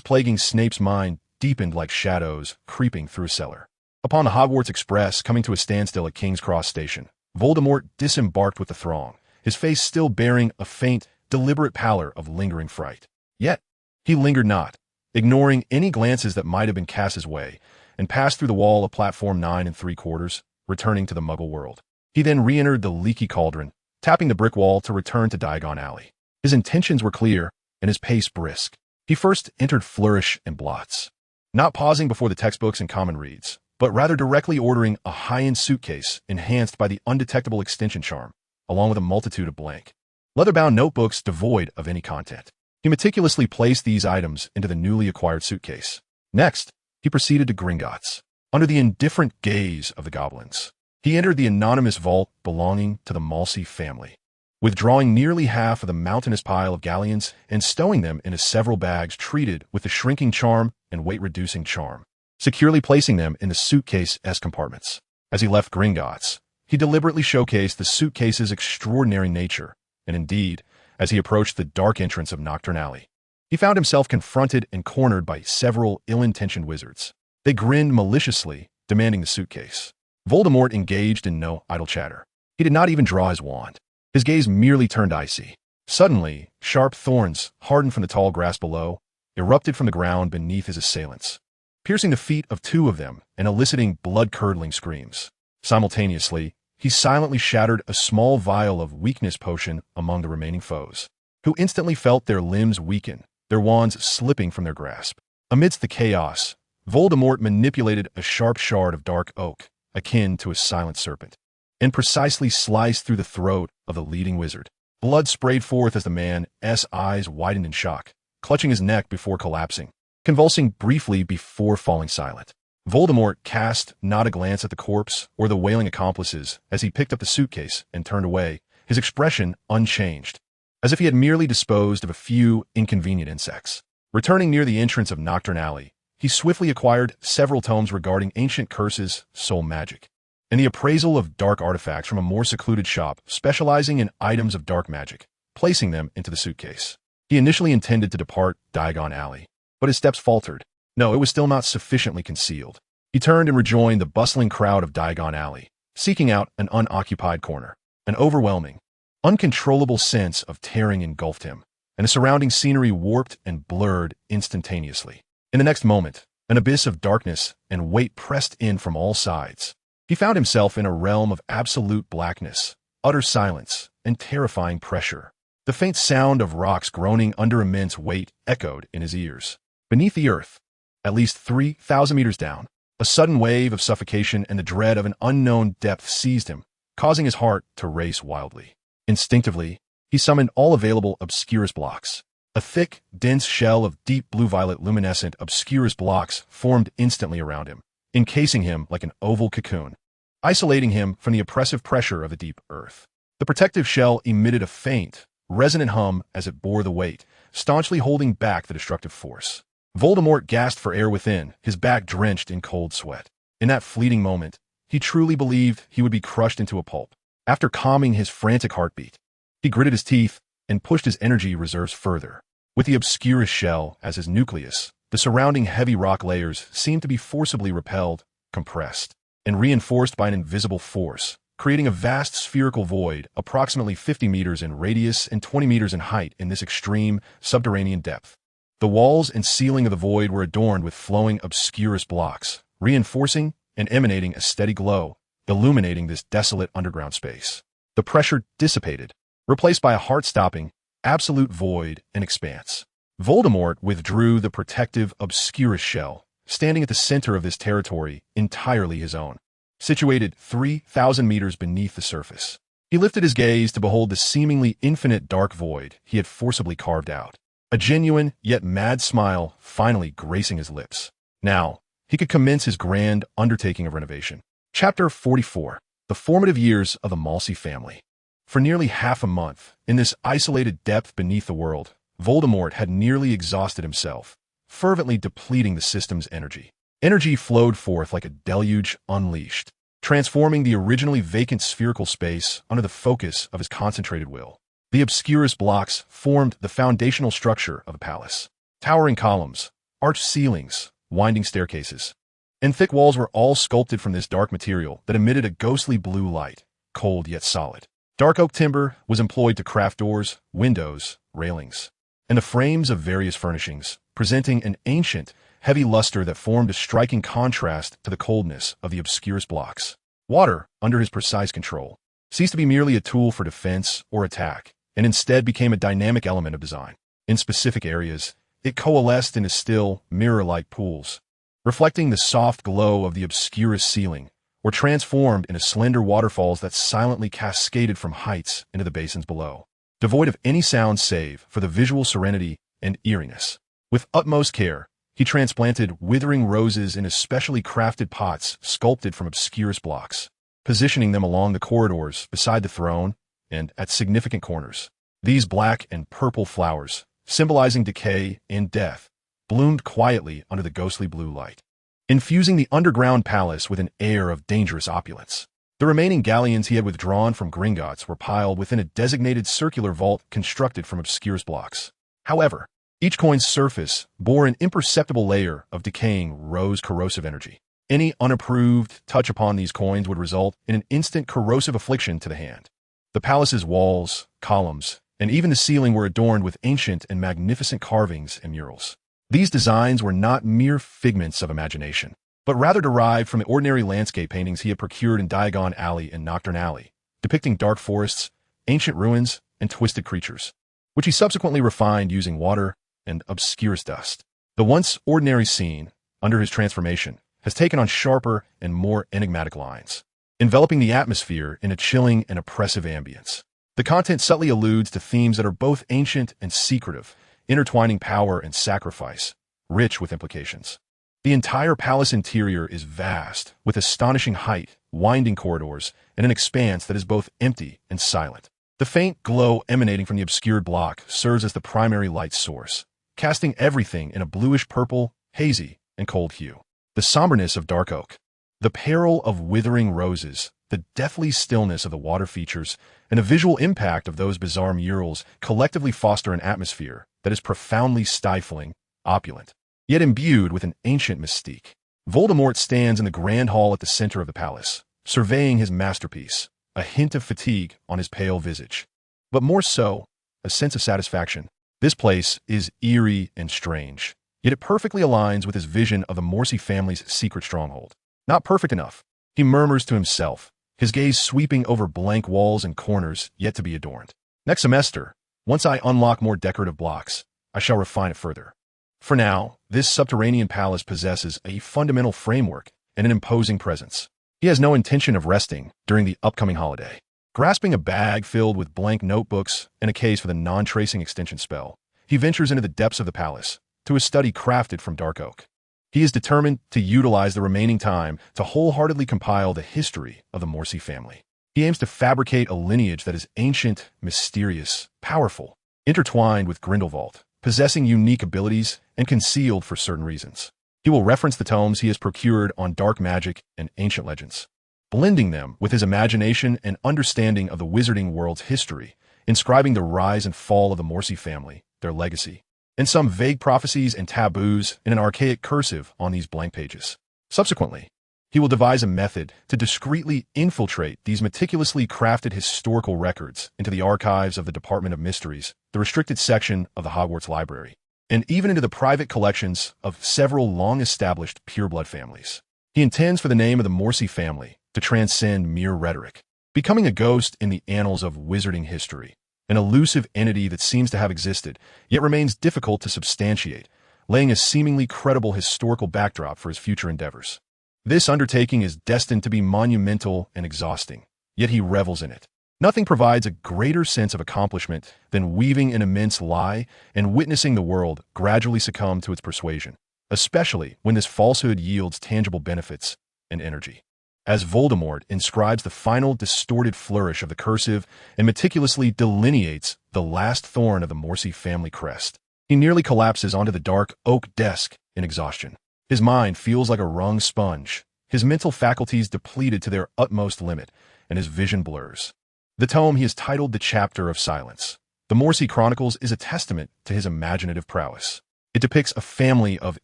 plaguing Snape's mind deepened like shadows creeping through a cellar. Upon the Hogwarts Express coming to a standstill at King's Cross Station, Voldemort disembarked with the throng, his face still bearing a faint, deliberate pallor of lingering fright. Yet, he lingered not, ignoring any glances that might have been cast his way, and passed through the wall of platform 9 3/4, returning to the Muggle world. He then re-entered the leaky cauldron, tapping the brick wall to return to Diagon Alley. His intentions were clear, and his pace brisk. He first entered Flourish and Blots, not pausing before the textbooks and common reads, but rather directly ordering a high-end suitcase enhanced by the undetectable extension charm, along with a multitude of blank, leather-bound notebooks devoid of any content. He meticulously placed these items into the newly acquired suitcase. Next, he proceeded to Gringotts. Under the indifferent gaze of the goblins, he entered the anonymous vault belonging to the Malsey family, withdrawing nearly half of the mountainous pile of galleons and stowing them into several bags treated with the shrinking charm and weight-reducing charm, securely placing them in the suitcase-esque compartments. As he left Gringotts, he deliberately showcased the suitcase's extraordinary nature, and indeed, as he approached the dark entrance of Nocturne Alley, he found himself confronted and cornered by several ill-intentioned wizards. They grinned maliciously, demanding the suitcase. Voldemort engaged in no idle chatter. He did not even draw his wand. His gaze merely turned icy. Suddenly, sharp thorns, hardened from the tall grass below, erupted from the ground beneath his assailants, piercing the feet of two of them and eliciting blood-curdling screams. Simultaneously, he silently shattered a small vial of weakness potion among the remaining foes, who instantly felt their limbs weaken, their wands slipping from their grasp. Amidst the chaos, Voldemort manipulated a sharp shard of dark oak, akin to a silent serpent, and precisely sliced through the throat of the leading wizard. Blood sprayed forth as the man's eyes widened in shock, clutching his neck before collapsing, convulsing briefly before falling silent. Voldemort cast not a glance at the corpse or the wailing accomplices as he picked up the suitcase and turned away, his expression unchanged, as if he had merely disposed of a few inconvenient insects. Returning near the entrance of Nocturne Alley, he swiftly acquired several tomes regarding ancient curses, soul magic, and the appraisal of dark artifacts from a more secluded shop specializing in items of dark magic, placing them into the suitcase. He initially intended to depart Diagon Alley, but his steps faltered. No, it was still not sufficiently concealed. He turned and rejoined the bustling crowd of Diagon Alley, seeking out an unoccupied corner. An overwhelming, uncontrollable sense of tearing engulfed him, and the surrounding scenery warped and blurred instantaneously. In the next moment, an abyss of darkness and weight pressed in from all sides. He found himself in a realm of absolute blackness, utter silence, and terrifying pressure. The faint sound of rocks groaning under immense weight echoed in his ears. Beneath the earth, at least 3,000 meters down, a sudden wave of suffocation and the dread of an unknown depth seized him, causing his heart to race wildly. Instinctively, he summoned all available Obscurus blocks. A thick, dense shell of deep blue-violet luminescent Obscurus blocks formed instantly around him, encasing him like an oval cocoon, isolating him from the oppressive pressure of the deep earth. The protective shell emitted a faint, resonant hum as it bore the weight, staunchly holding back the destructive force. Voldemort gasped for air within, his back drenched in cold sweat. In that fleeting moment, he truly believed he would be crushed into a pulp. After calming his frantic heartbeat, he gritted his teeth and pushed his energy reserves further. With the obscurest shell as his nucleus, the surrounding heavy rock layers seemed to be forcibly repelled, compressed, and reinforced by an invisible force, creating a vast spherical void approximately 50 meters in radius and 20 meters in height in this extreme subterranean depth. The walls and ceiling of the void were adorned with flowing obscurus blocks, reinforcing and emanating a steady glow, illuminating this desolate underground space. The pressure dissipated, replaced by a heart-stopping, absolute void and expanse. Voldemort withdrew the protective obscurus shell, standing at the center of this territory entirely his own, situated 3,000 meters beneath the surface. He lifted his gaze to behold the seemingly infinite dark void he had forcibly carved out, a genuine yet mad smile finally gracing his lips. Now, he could commence his grand undertaking of renovation. Chapter 44. The Formative Years of the Msi Family. For nearly half a month, in this isolated depth beneath the world, Voldemort had nearly exhausted himself, fervently depleting the system's energy. Energy flowed forth like a deluge unleashed, transforming the originally vacant spherical space under the focus of his concentrated will. The obscurus blocks formed the foundational structure of the palace. Towering columns, arched ceilings, winding staircases, and thick walls were all sculpted from this dark material that emitted a ghostly blue light, cold yet solid. Dark oak timber was employed to craft doors, windows, railings, and the frames of various furnishings, presenting an ancient, heavy luster that formed a striking contrast to the coldness of the obscurus blocks. Water, under his precise control, ceased to be merely a tool for defense or attack, and instead became a dynamic element of design. In specific areas, it coalesced into still, mirror-like pools, reflecting the soft glow of the obscurus ceiling, or transformed into slender waterfalls that silently cascaded from heights into the basins below, devoid of any sound save for the visual serenity and eeriness. With utmost care, he transplanted withering roses in especially crafted pots sculpted from obscurus blocks, positioning them along the corridors beside the throne and at significant corners. These black and purple flowers, symbolizing decay and death, bloomed quietly under the ghostly blue light, infusing the underground palace with an air of dangerous opulence. The remaining galleons he had withdrawn from Gringotts were piled within a designated circular vault constructed from obscurus blocks. However, each coin's surface bore an imperceptible layer of decaying rose corrosive energy. Any unapproved touch upon these coins would result in an instant corrosive affliction to the hand. The palace's walls, columns, and even the ceiling were adorned with ancient and magnificent carvings and murals. These designs were not mere figments of imagination, but rather derived from the ordinary landscape paintings he had procured in Diagon Alley and Nocturne Alley, depicting dark forests, ancient ruins, and twisted creatures, which he subsequently refined using water and obscurus dust. The once ordinary scene, under his transformation, has taken on sharper and more enigmatic lines, enveloping the atmosphere in a chilling and oppressive ambience. The content subtly alludes to themes that are both ancient and secretive, intertwining power and sacrifice, rich with implications. The entire palace interior is vast, with astonishing height, winding corridors, and an expanse that is both empty and silent. The faint glow emanating from the obscured block serves as the primary light source, casting everything in a bluish-purple, hazy, and cold hue. The somberness of dark oak, the peril of withering roses, the deathly stillness of the water features, and the visual impact of those bizarre murals collectively foster an atmosphere that is profoundly stifling, opulent, yet imbued with an ancient mystique. Voldemort stands in the grand hall at the center of the palace, surveying his masterpiece, a hint of fatigue on his pale visage, but more so, a sense of satisfaction. This place is eerie and strange, yet it perfectly aligns with his vision of the Msi family's secret stronghold. Not perfect enough, he murmurs to himself, his gaze sweeping over blank walls and corners yet to be adorned. Next semester, once I unlock more decorative blocks, I shall refine it further. For now, this subterranean palace possesses a fundamental framework and an imposing presence. He has no intention of resting during the upcoming holiday. Grasping a bag filled with blank notebooks and a case for the non-tracing extension spell, he ventures into the depths of the palace, to a study crafted from dark oak. He is determined to utilize the remaining time to wholeheartedly compile the history of the Msi family. He aims to fabricate a lineage that is ancient, mysterious, powerful, intertwined with Grindelwald, possessing unique abilities and concealed for certain reasons. He will reference the tomes he has procured on dark magic and ancient legends, blending them with his imagination and understanding of the Wizarding World's history, inscribing the rise and fall of the Msi family, their legacy, and some vague prophecies and taboos in an archaic cursive on these blank pages. Subsequently, he will devise a method to discreetly infiltrate these meticulously crafted historical records into the archives of the Department of Mysteries, the restricted section of the Hogwarts Library, and even into the private collections of several long-established pureblood families. He intends for the name of the Msi family to transcend mere rhetoric, becoming a ghost in the annals of wizarding history, an elusive entity that seems to have existed, yet remains difficult to substantiate, laying a seemingly credible historical backdrop for his future endeavors. This undertaking is destined to be monumental and exhausting, yet he revels in it. Nothing provides a greater sense of accomplishment than weaving an immense lie and witnessing the world gradually succumb to its persuasion, especially when this falsehood yields tangible benefits and energy. As Voldemort inscribes the final distorted flourish of the cursive and meticulously delineates the last thorn of the Msi family crest, he nearly collapses onto the dark oak desk in exhaustion. His mind feels like a wrung sponge, his mental faculties depleted to their utmost limit, and his vision blurs. The tome he has titled The Chapter of Silence. The Msi Chronicles is a testament to his imaginative prowess. It depicts a family of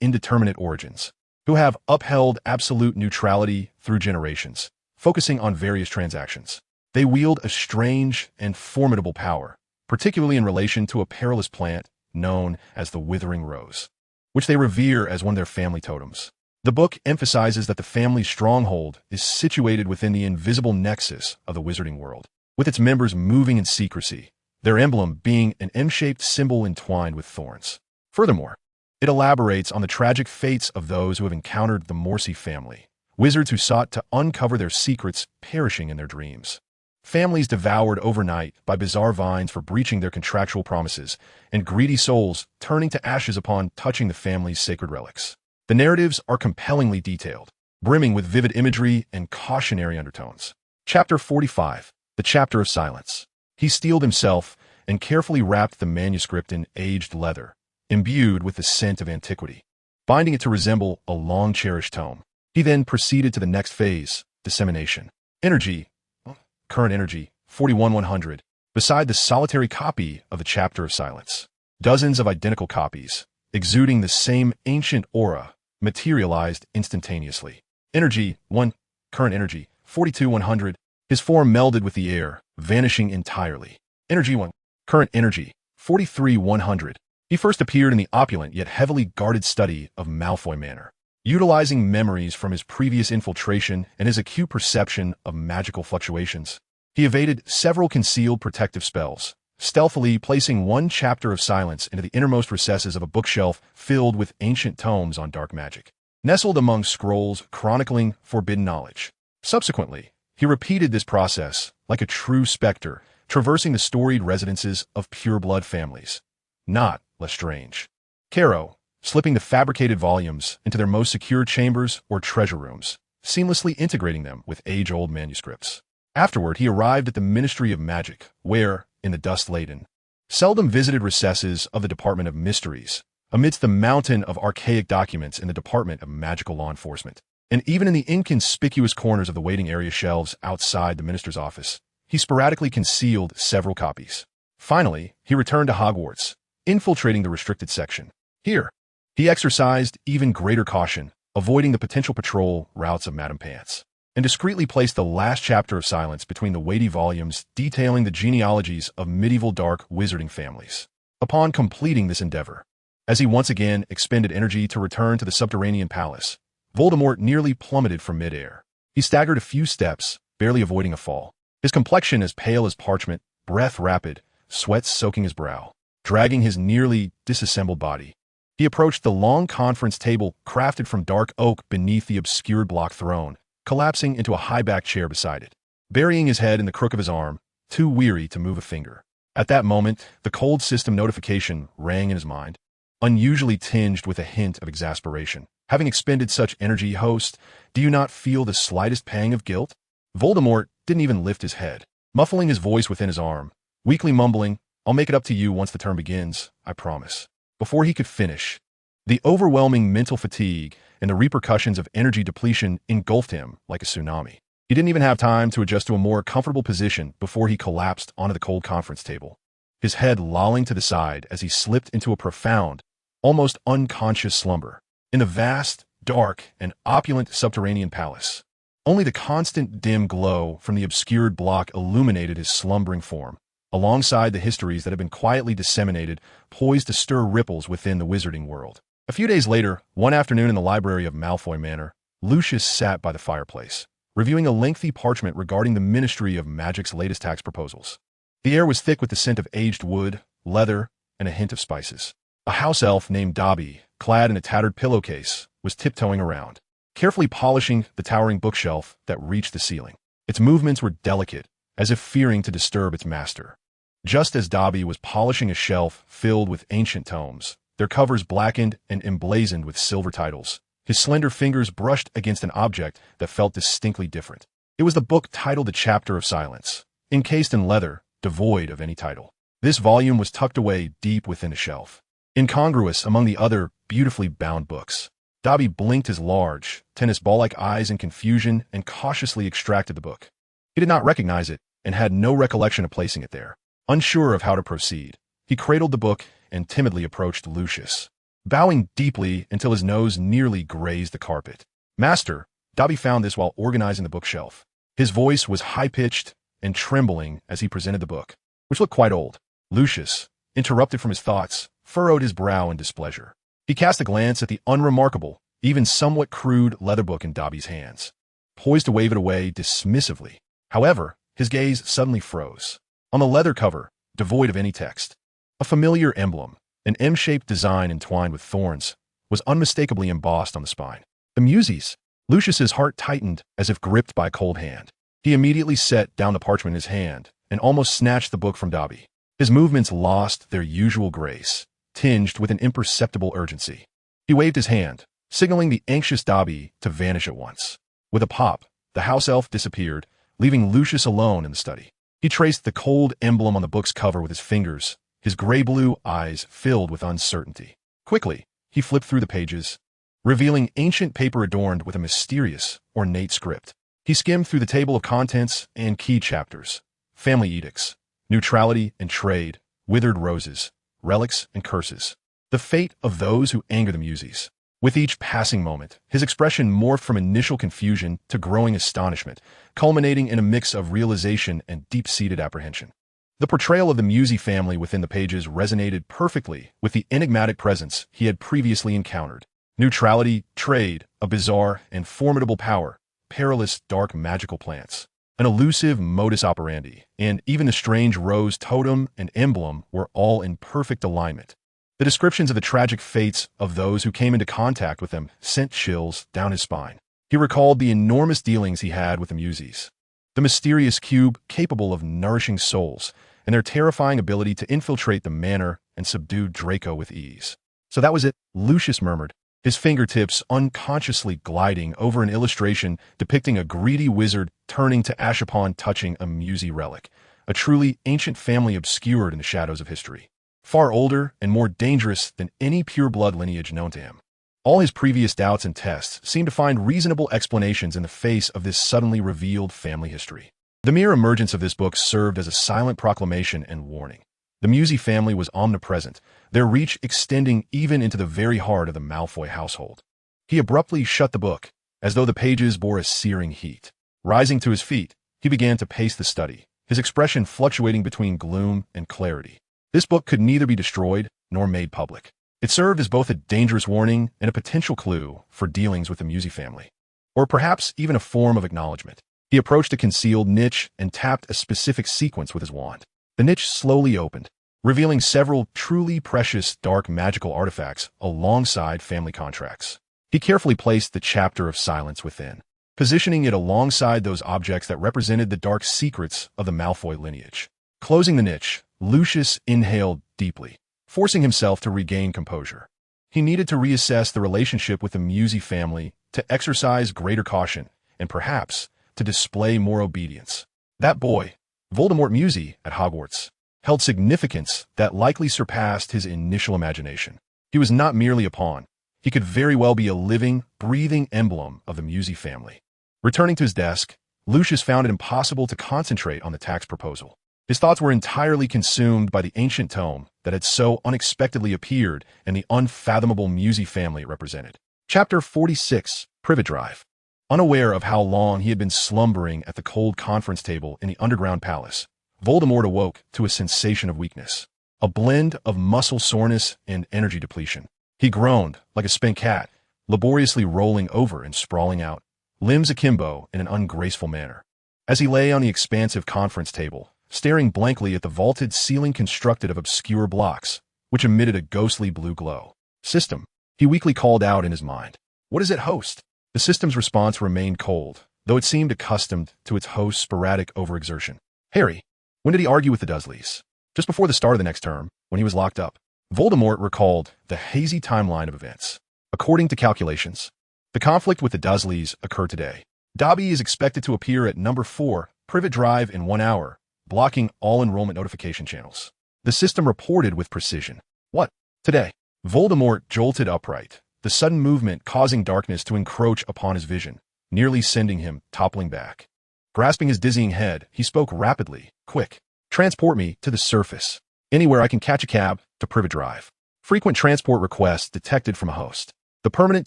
indeterminate origins, who have upheld absolute neutrality through generations, focusing on various transactions. They wield a strange and formidable power, particularly in relation to a perilous plant known as the Withering Rose, which they revere as one of their family totems. The book emphasizes that the family's stronghold is situated within the invisible nexus of the Wizarding World, with its members moving in secrecy, their emblem being an M-shaped symbol entwined with thorns. Furthermore, it elaborates on the tragic fates of those who have encountered the Msi family, wizards who sought to uncover their secrets perishing in their dreams. Families devoured overnight by bizarre vines for breaching their contractual promises, and greedy souls turning to ashes upon touching the family's sacred relics. The narratives are compellingly detailed, brimming with vivid imagery and cautionary undertones. Chapter 45, The Chapter of Silence. He steeled himself and carefully wrapped the manuscript in aged leather, imbued with the scent of antiquity, binding it to resemble a long-cherished tome. He then proceeded to the next phase, dissemination. Current energy, 41,100, beside the solitary copy of the Chapter of Silence. Dozens of identical copies, exuding the same ancient aura, materialized instantaneously. Energy, 1. Current energy, 42,100. His form melded with the air, vanishing entirely. Energy, 1. Current energy, 43,100. He first appeared in the opulent yet heavily guarded study of Malfoy Manor, utilizing memories from his previous infiltration and his acute perception of magical fluctuations. He evaded several concealed protective spells, stealthily placing one Chapter of Silence into the innermost recesses of a bookshelf filled with ancient tomes on dark magic, nestled among scrolls chronicling forbidden knowledge. Subsequently, he repeated this process like a true specter, traversing the storied residences of pureblood families. Not Lestrange. Caro, slipping the fabricated volumes into their most secure chambers or treasure rooms, seamlessly integrating them with age-old manuscripts. Afterward, he arrived at the Ministry of Magic, where, in the dust-laden, seldom visited recesses of the Department of Mysteries, amidst the mountain of archaic documents in the Department of Magical Law Enforcement, and even in the inconspicuous corners of the waiting area shelves outside the minister's office, he sporadically concealed several copies. Finally, he returned to Hogwarts, infiltrating the restricted section. Here, he exercised even greater caution, avoiding the potential patrol routes of Madame Pants, and discreetly placed the last Chapter of Silence between the weighty volumes detailing the genealogies of medieval dark wizarding families. Upon completing this endeavor, as he once again expended energy to return to the subterranean palace, Voldemort nearly plummeted from midair. He staggered a few steps, barely avoiding a fall, his complexion as pale as parchment, breath rapid, sweat soaking his brow, dragging his nearly disassembled body. He approached the long conference table crafted from dark oak beneath the obscured block throne, collapsing into a high-backed chair beside it, burying his head in the crook of his arm, too weary to move a finger. At that moment, the cold system notification rang in his mind, unusually tinged with a hint of exasperation. Having expended such energy, host, do you not feel the slightest pang of guilt? Voldemort didn't even lift his head, muffling his voice within his arm, weakly mumbling, I'll make it up to you once the term begins, I promise. Before he could finish, the overwhelming mental fatigue and the repercussions of energy depletion engulfed him like a tsunami. He didn't even have time to adjust to a more comfortable position before he collapsed onto the cold conference table, his head lolling to the side as he slipped into a profound, almost unconscious slumber. In the vast, dark, and opulent subterranean palace, only the constant dim glow from the obscured block illuminated his slumbering form, alongside the histories that had been quietly disseminated, poised to stir ripples within the wizarding world. A few days later, one afternoon in the library of Malfoy Manor, Lucius sat by the fireplace, reviewing a lengthy parchment regarding the Ministry of Magic's latest tax proposals. The air was thick with the scent of aged wood, leather, and a hint of spices. A house elf named Dobby, clad in a tattered pillowcase, was tiptoeing around, carefully polishing the towering bookshelf that reached the ceiling. Its movements were delicate, as if fearing to disturb its master. Just as Dobby was polishing a shelf filled with ancient tomes, their covers blackened and emblazoned with silver titles, his slender fingers brushed against an object that felt distinctly different. It was the book titled The Chapter of Silence, encased in leather, devoid of any title. This volume was tucked away deep within a shelf, incongruous among the other beautifully bound books. Dobby blinked his large, tennis ball-like eyes in confusion and cautiously extracted the book. He did not recognize it and had no recollection of placing it there. Unsure of how to proceed, he cradled the book and timidly approached Lucius, bowing deeply until his nose nearly grazed the carpet. "Master," Dobby found this while organizing the bookshelf. His voice was high-pitched and trembling as he presented the book, which looked quite old. Lucius, interrupted from his thoughts, furrowed his brow in displeasure. He cast a glance at the unremarkable, even somewhat crude leather book in Dobby's hands, poised to wave it away dismissively. However, his gaze suddenly froze. On the leather cover, devoid of any text, a familiar emblem, an M-shaped design entwined with thorns, was unmistakably embossed on the spine. The Muses! Lucius's heart tightened as if gripped by a cold hand. He immediately set down the parchment in his hand and almost snatched the book from Dobby. His movements lost their usual grace, tinged with an imperceptible urgency. He waved his hand, signaling the anxious Dobby to vanish at once. With a pop, the house elf disappeared, leaving Lucius alone in the study. He traced the cold emblem on the book's cover with his fingers, his gray-blue eyes filled with uncertainty. Quickly, he flipped through the pages, revealing ancient paper adorned with a mysterious, ornate script. He skimmed through the table of contents and key chapters: family edicts, neutrality and trade, withered roses, relics and curses, the fate of those who anger the Muses. With each passing moment, his expression morphed from initial confusion to growing astonishment, culminating in a mix of realization and deep-seated apprehension. The portrayal of the Musi family within the pages resonated perfectly with the enigmatic presence he had previously encountered. Neutrality, trade, a bizarre and formidable power, perilous dark magical plants, an elusive modus operandi, and even the strange rose totem and emblem were all in perfect alignment. The descriptions of the tragic fates of those who came into contact with them sent chills down his spine. He recalled the enormous dealings he had with the Muses, the mysterious cube capable of nourishing souls, and their terrifying ability to infiltrate the manor and subdue Draco with ease. "So that was it," Lucius murmured, his fingertips unconsciously gliding over an illustration depicting a greedy wizard turning to ash upon touching a Musi relic, a truly ancient family obscured in the shadows of history, far older and more dangerous than any pure-blood lineage known to him. All his previous doubts and tests seemed to find reasonable explanations in the face of this suddenly revealed family history. The mere emergence of this book served as a silent proclamation and warning. The Musi family was omnipresent, their reach extending even into the very heart of the Malfoy household. He abruptly shut the book, as though the pages bore a searing heat. Rising to his feet, he began to pace the study, his expression fluctuating between gloom and clarity. This book could neither be destroyed nor made public. It served as both a dangerous warning and a potential clue for dealings with the Musi family, or perhaps even a form of acknowledgement. He approached a concealed niche and tapped a specific sequence with his wand. The niche slowly opened, revealing several truly precious dark magical artifacts alongside family contracts. He carefully placed the Chapter of Silence within, positioning it alongside those objects that represented the dark secrets of the Malfoy lineage. Closing the niche, Lucius inhaled deeply, forcing himself to regain composure. He needed to reassess the relationship with the Musi family, to exercise greater caution, and perhaps to display more obedience. That boy, Voldemort Musi at Hogwarts, held significance that likely surpassed his initial imagination. He was not merely a pawn. He could very well be a living, breathing emblem of the Musi family. Returning to his desk, Lucius found it impossible to concentrate on the tax proposal. His thoughts were entirely consumed by the ancient tome that had so unexpectedly appeared and the unfathomable Msi family it represented. Chapter 46, Privet Drive. Unaware of how long he had been slumbering at the cold conference table in the underground palace, Voldemort awoke to a sensation of weakness, a blend of muscle soreness and energy depletion. He groaned like a spent cat, laboriously rolling over and sprawling out, limbs akimbo in an ungraceful manner. As he lay on the expansive conference table, staring blankly at the vaulted ceiling constructed of obscure blocks, which emitted a ghostly blue glow. System, he weakly called out in his mind. What is it, host? The system's response remained cold, though it seemed accustomed to its host's sporadic overexertion. Harry, when did he argue with the Dursleys? Just before the start of the next term, when he was locked up. Voldemort recalled the hazy timeline of events. According to calculations, the conflict with the Dursleys occurred today. Dobby is expected to appear at number 4, Privet Drive in 1 hour, blocking all enrollment notification channels. The system reported with precision. What? Today? Voldemort jolted upright, the sudden movement causing darkness to encroach upon his vision, nearly sending him toppling back. Grasping his dizzying head, he spoke rapidly. Quick. Transport me to the surface. Anywhere I can catch a cab to Privet Drive. Frequent transport requests detected from a host. The permanent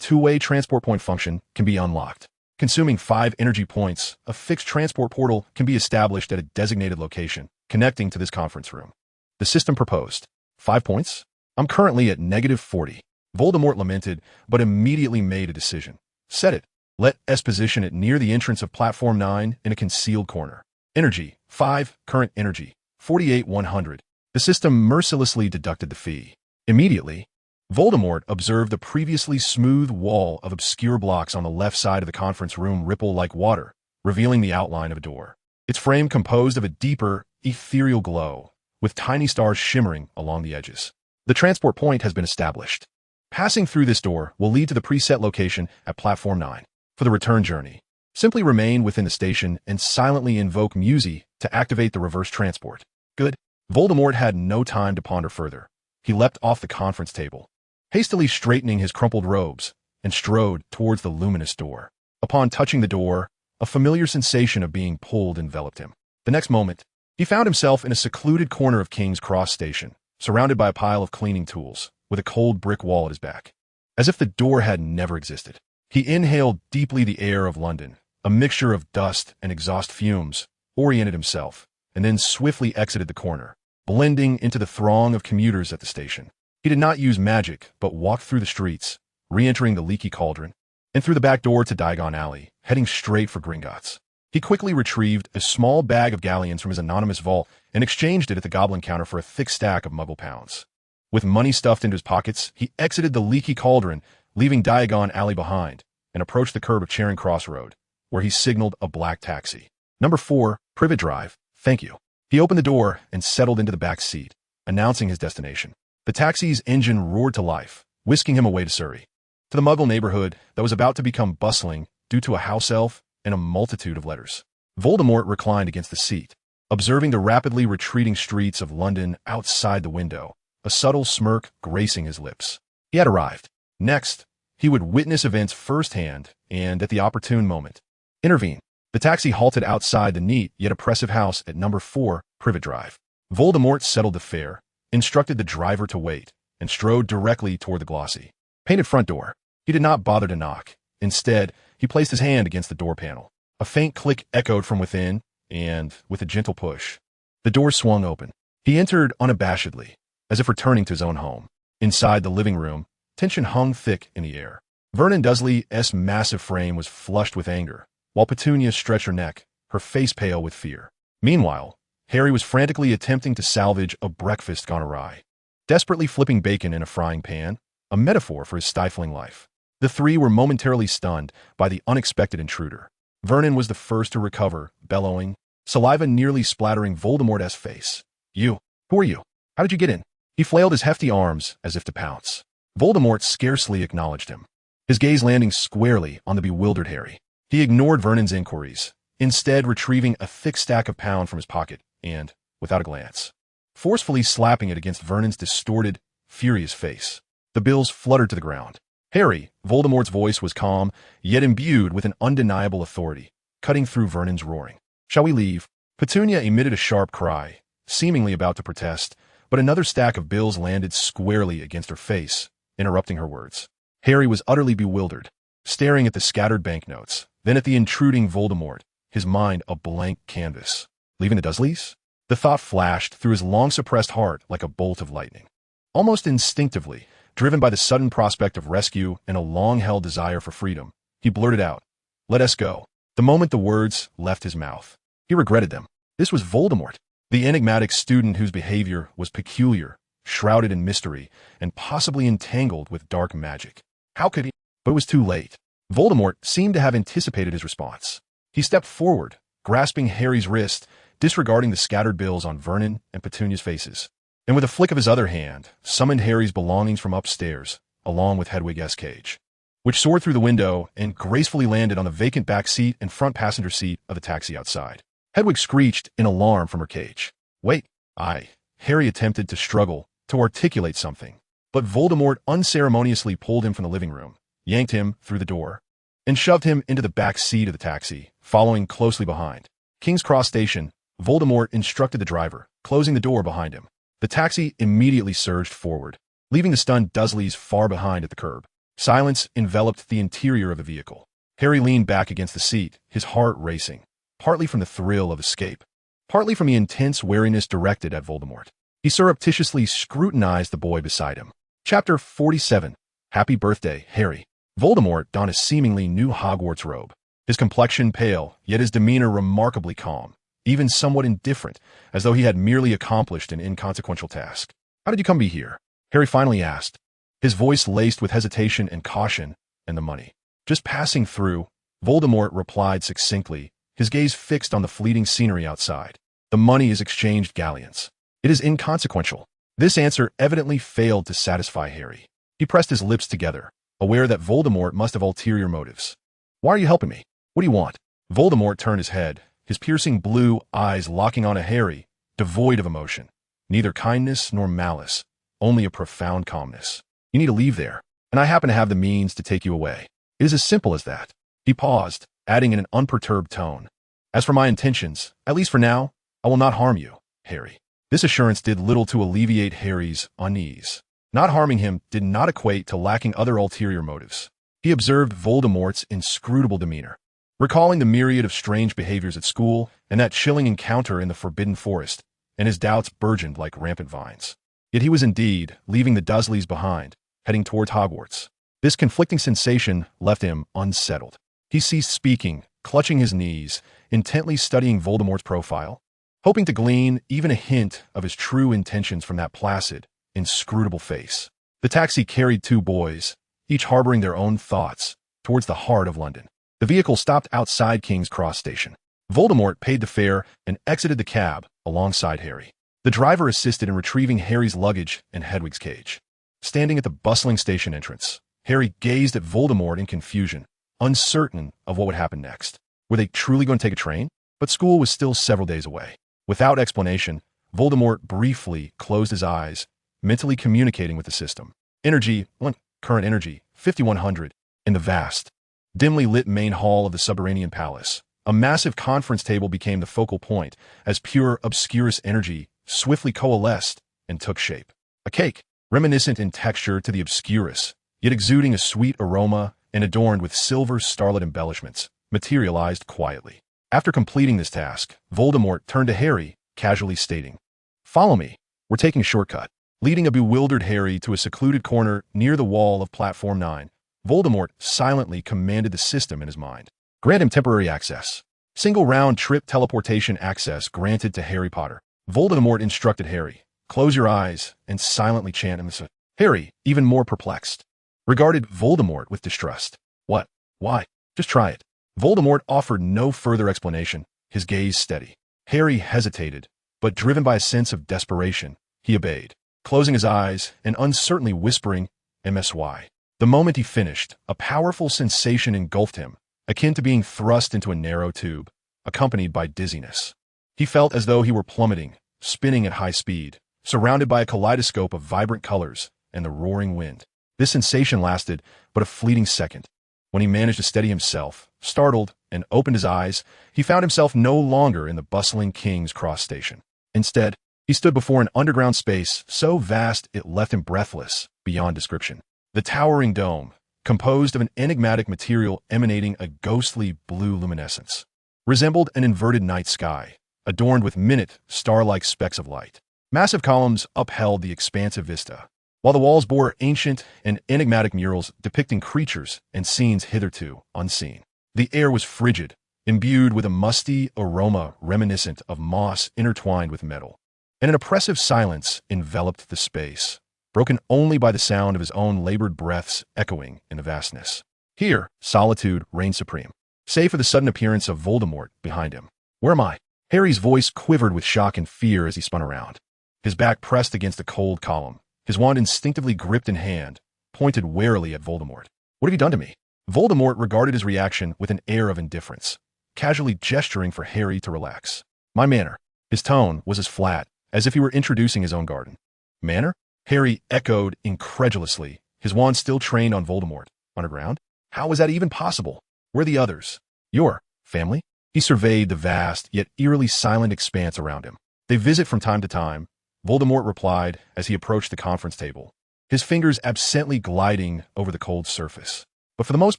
two-way transport point function can be unlocked. Consuming 5 energy points, a fixed transport portal can be established at a designated location, connecting to this conference room. The system proposed. 5 points? I'm currently at -40. Voldemort lamented, but immediately made a decision. Set it. Let S position it near the entrance of Platform 9 in a concealed corner. Energy, 5, current energy, 48,100. The system mercilessly deducted the fee. Immediately, Voldemort observed the previously smooth wall of obscure blocks on the left side of the conference room ripple like water, revealing the outline of a door. Its frame composed of a deeper, ethereal glow, with tiny stars shimmering along the edges. The transport point has been established. Passing through this door will lead to the preset location at Platform 9. For the return journey, simply remain within the station and silently invoke Msi to activate the reverse transport. Good. Voldemort had no time to ponder further. He leapt off the conference table, hastily straightening his crumpled robes, and strode towards the luminous door. Upon touching the door, a familiar sensation of being pulled enveloped him. The next moment, he found himself in a secluded corner of King's Cross Station, surrounded by a pile of cleaning tools, with a cold brick wall at his back. As if the door had never existed. He inhaled deeply the air of London, a mixture of dust and exhaust fumes, oriented himself, and then swiftly exited the corner, blending into the throng of commuters at the station. He did not use magic, but walked through the streets, re-entering the leaky cauldron, and through the back door to Diagon Alley, heading straight for Gringotts. He quickly retrieved a small bag of galleons from his anonymous vault and exchanged it at the goblin counter for a thick stack of muggle pounds. With money stuffed into his pockets, he exited the leaky cauldron, leaving Diagon Alley behind, and approached the curb of Charing Cross Road, where he signaled a black taxi. Number 4, Privet Drive, thank you. He opened the door and settled into the back seat, announcing his destination. The taxi's engine roared to life, whisking him away to Surrey, to the Muggle neighborhood that was about to become bustling due to a house elf and a multitude of letters. Voldemort reclined against the seat, observing the rapidly retreating streets of London outside the window, a subtle smirk gracing his lips. He had arrived. Next, he would witness events firsthand and, at the opportune moment, intervene. The taxi halted outside the neat yet oppressive house at number 4, Privet Drive. Voldemort settled the fare, instructed the driver to wait, and strode directly toward the glossy, painted front door. He did not bother to knock. Instead, he placed his hand against the door panel. A faint click echoed from within, and, with a gentle push, the door swung open. He entered unabashedly, as if returning to his own home. Inside the living room, tension hung thick in the air. Vernon Dursley's massive frame was flushed with anger, while Petunia stretched her neck, her face pale with fear. Meanwhile, Harry was frantically attempting to salvage a breakfast gone awry, desperately flipping bacon in a frying pan, a metaphor for his stifling life. The three were momentarily stunned by the unexpected intruder. Vernon was the first to recover, bellowing, saliva nearly splattering Voldemort's face. You, who are you? How did you get in? He flailed his hefty arms as if to pounce. Voldemort scarcely acknowledged him, his gaze landing squarely on the bewildered Harry. He ignored Vernon's inquiries, instead retrieving a thick stack of pound from his pocket and, without a glance, forcefully slapping it against Vernon's distorted, furious face. The bills fluttered to the ground. Harry, Voldemort's voice was calm, yet imbued with an undeniable authority. cutting through Vernon's roaring. "Shall we leave?" Petunia emitted a sharp cry, seemingly about to protest, but another stack of bills landed squarely against her face, interrupting her words. Harry was utterly bewildered, staring at the scattered banknotes, then at the intruding Voldemort, his mind a blank canvas. Leaving the Dursleys? The thought flashed through his long-suppressed heart like a bolt of lightning. Almost instinctively, driven by the sudden prospect of rescue and a long-held desire for freedom, he blurted out, "Let us go." The moment the words left his mouth, he regretted them. This was Voldemort, the enigmatic student whose behavior was peculiar, shrouded in mystery, and possibly entangled with dark magic. How could he? But it was too late. Voldemort seemed to have anticipated his response. He stepped forward, grasping Harry's wrist, disregarding the scattered bills on Vernon and Petunia's faces, and with a flick of his other hand, summoned Harry's belongings from upstairs, along with Hedwig's cage, which soared through the window and gracefully landed on the vacant back seat and front passenger seat of the taxi outside. Hedwig screeched in alarm from her cage. "Wait, Harry attempted to struggle, to articulate something, but Voldemort unceremoniously pulled him from the living room, yanked him through the door, and shoved him into the back seat of the taxi, following closely behind. King's Cross Station, Voldemort instructed the driver, closing the door behind him. The taxi immediately surged forward, leaving the stunned Dursleys far behind at the curb. Silence enveloped the interior of the vehicle. Harry leaned back against the seat, his heart racing, partly from the thrill of escape, partly from the intense wariness directed at Voldemort. He surreptitiously scrutinized the boy beside him. Chapter 47. Happy Birthday, Harry. Voldemort donned a seemingly new Hogwarts robe, his complexion pale, yet his demeanor remarkably calm, even somewhat indifferent, as though he had merely accomplished an inconsequential task. "How did you come to be here?" Harry finally asked, his voice laced with hesitation and caution. "And the money." "Just passing through," Voldemort replied succinctly, his gaze fixed on the fleeting scenery outside. "The money is exchanged galleons. It is inconsequential." This answer evidently failed to satisfy Harry. He pressed his lips together, aware that Voldemort must have ulterior motives. "Why are you helping me? What do you want?" Voldemort turned his head, his piercing blue eyes locking on a Harry, devoid of emotion. Neither kindness nor malice, only a profound calmness. "You need to leave there, and I happen to have the means to take you away. It is as simple as that." He paused, adding in an unperturbed tone, "As for my intentions, at least for now, I will not harm you, Harry." This assurance did little to alleviate Harry's unease. Not harming him did not equate to lacking other ulterior motives. He observed Voldemort's inscrutable demeanor, recalling the myriad of strange behaviors at school and that chilling encounter in the Forbidden Forest, and his doubts burgeoned like rampant vines. Yet he was indeed leaving the Dursleys behind, heading towards Hogwarts. This conflicting sensation left him unsettled. He ceased speaking, clutching his knees, intently studying Voldemort's profile, hoping to glean even a hint of his true intentions from that placid, inscrutable face. The taxi carried two boys, each harboring their own thoughts, towards the heart of London. The vehicle stopped outside King's Cross Station. Voldemort paid the fare and exited the cab alongside Harry. The driver assisted in retrieving Harry's luggage and Hedwig's cage. Standing at the bustling station entrance, Harry gazed at Voldemort in confusion, uncertain of what would happen next. Were they truly going to take a train? But school was still several days away. Without explanation, Voldemort briefly closed his eyes, mentally communicating with the system. Current energy, 5100, in the vast, dimly lit main hall of the subterranean palace. A massive conference table became the focal point as pure obscurus energy swiftly coalesced and took shape. A cake, reminiscent in texture to the obscurus, yet exuding a sweet aroma and adorned with silver starlit embellishments, materialized quietly. After completing this task, Voldemort turned to Harry, casually stating, "Follow me. We're taking a shortcut." Leading a bewildered Harry to a secluded corner near the wall of Platform 9, Voldemort silently commanded the system in his mind. "Grant him temporary access. Single round-trip teleportation access granted to Harry Potter." Voldemort instructed Harry, "Close your eyes and silently chant him." Harry, even more perplexed, regarded Voldemort with distrust. "What? Why? Just try it." Voldemort offered no further explanation, his gaze steady. Harry hesitated, but driven by a sense of desperation, he obeyed, closing his eyes and uncertainly whispering, "MSY." The moment he finished, a powerful sensation engulfed him, akin to being thrust into a narrow tube, accompanied by dizziness. He felt as though he were plummeting, spinning at high speed, surrounded by a kaleidoscope of vibrant colors and the roaring wind. This sensation lasted but a fleeting second. When he managed to steady himself, Startled and opened his eyes, he found himself no longer in the bustling King's Cross station. Instead, he stood before an underground space so vast it left him breathless beyond description. The towering dome, composed of an enigmatic material emanating a ghostly blue luminescence, resembled an inverted night sky, adorned with minute, star-like specks of light. Massive columns upheld the expansive vista, while the walls bore ancient and enigmatic murals depicting creatures and scenes hitherto unseen. The air was frigid, imbued with a musty aroma reminiscent of moss intertwined with metal, and an oppressive silence enveloped the space, broken only by the sound of his own labored breaths echoing in the vastness. Here, solitude reigned supreme, save for the sudden appearance of Voldemort behind him. "Where am I?" Harry's voice quivered with shock and fear as he spun around. His back pressed against a cold column, his wand instinctively gripped in hand, pointed warily at Voldemort. "What have you done to me?" Voldemort regarded his reaction with an air of indifference, casually gesturing for Harry to relax. "My manner." His tone was as flat as if he were introducing his own garden. "Manner?" Harry echoed incredulously, his wand still trained on Voldemort. "Underground? How was that even possible? Where are the others? Your family?" He surveyed the vast, yet eerily silent expanse around him. "They visit from time to time," Voldemort replied as he approached the conference table, his fingers absently gliding over the cold surface. "But for the most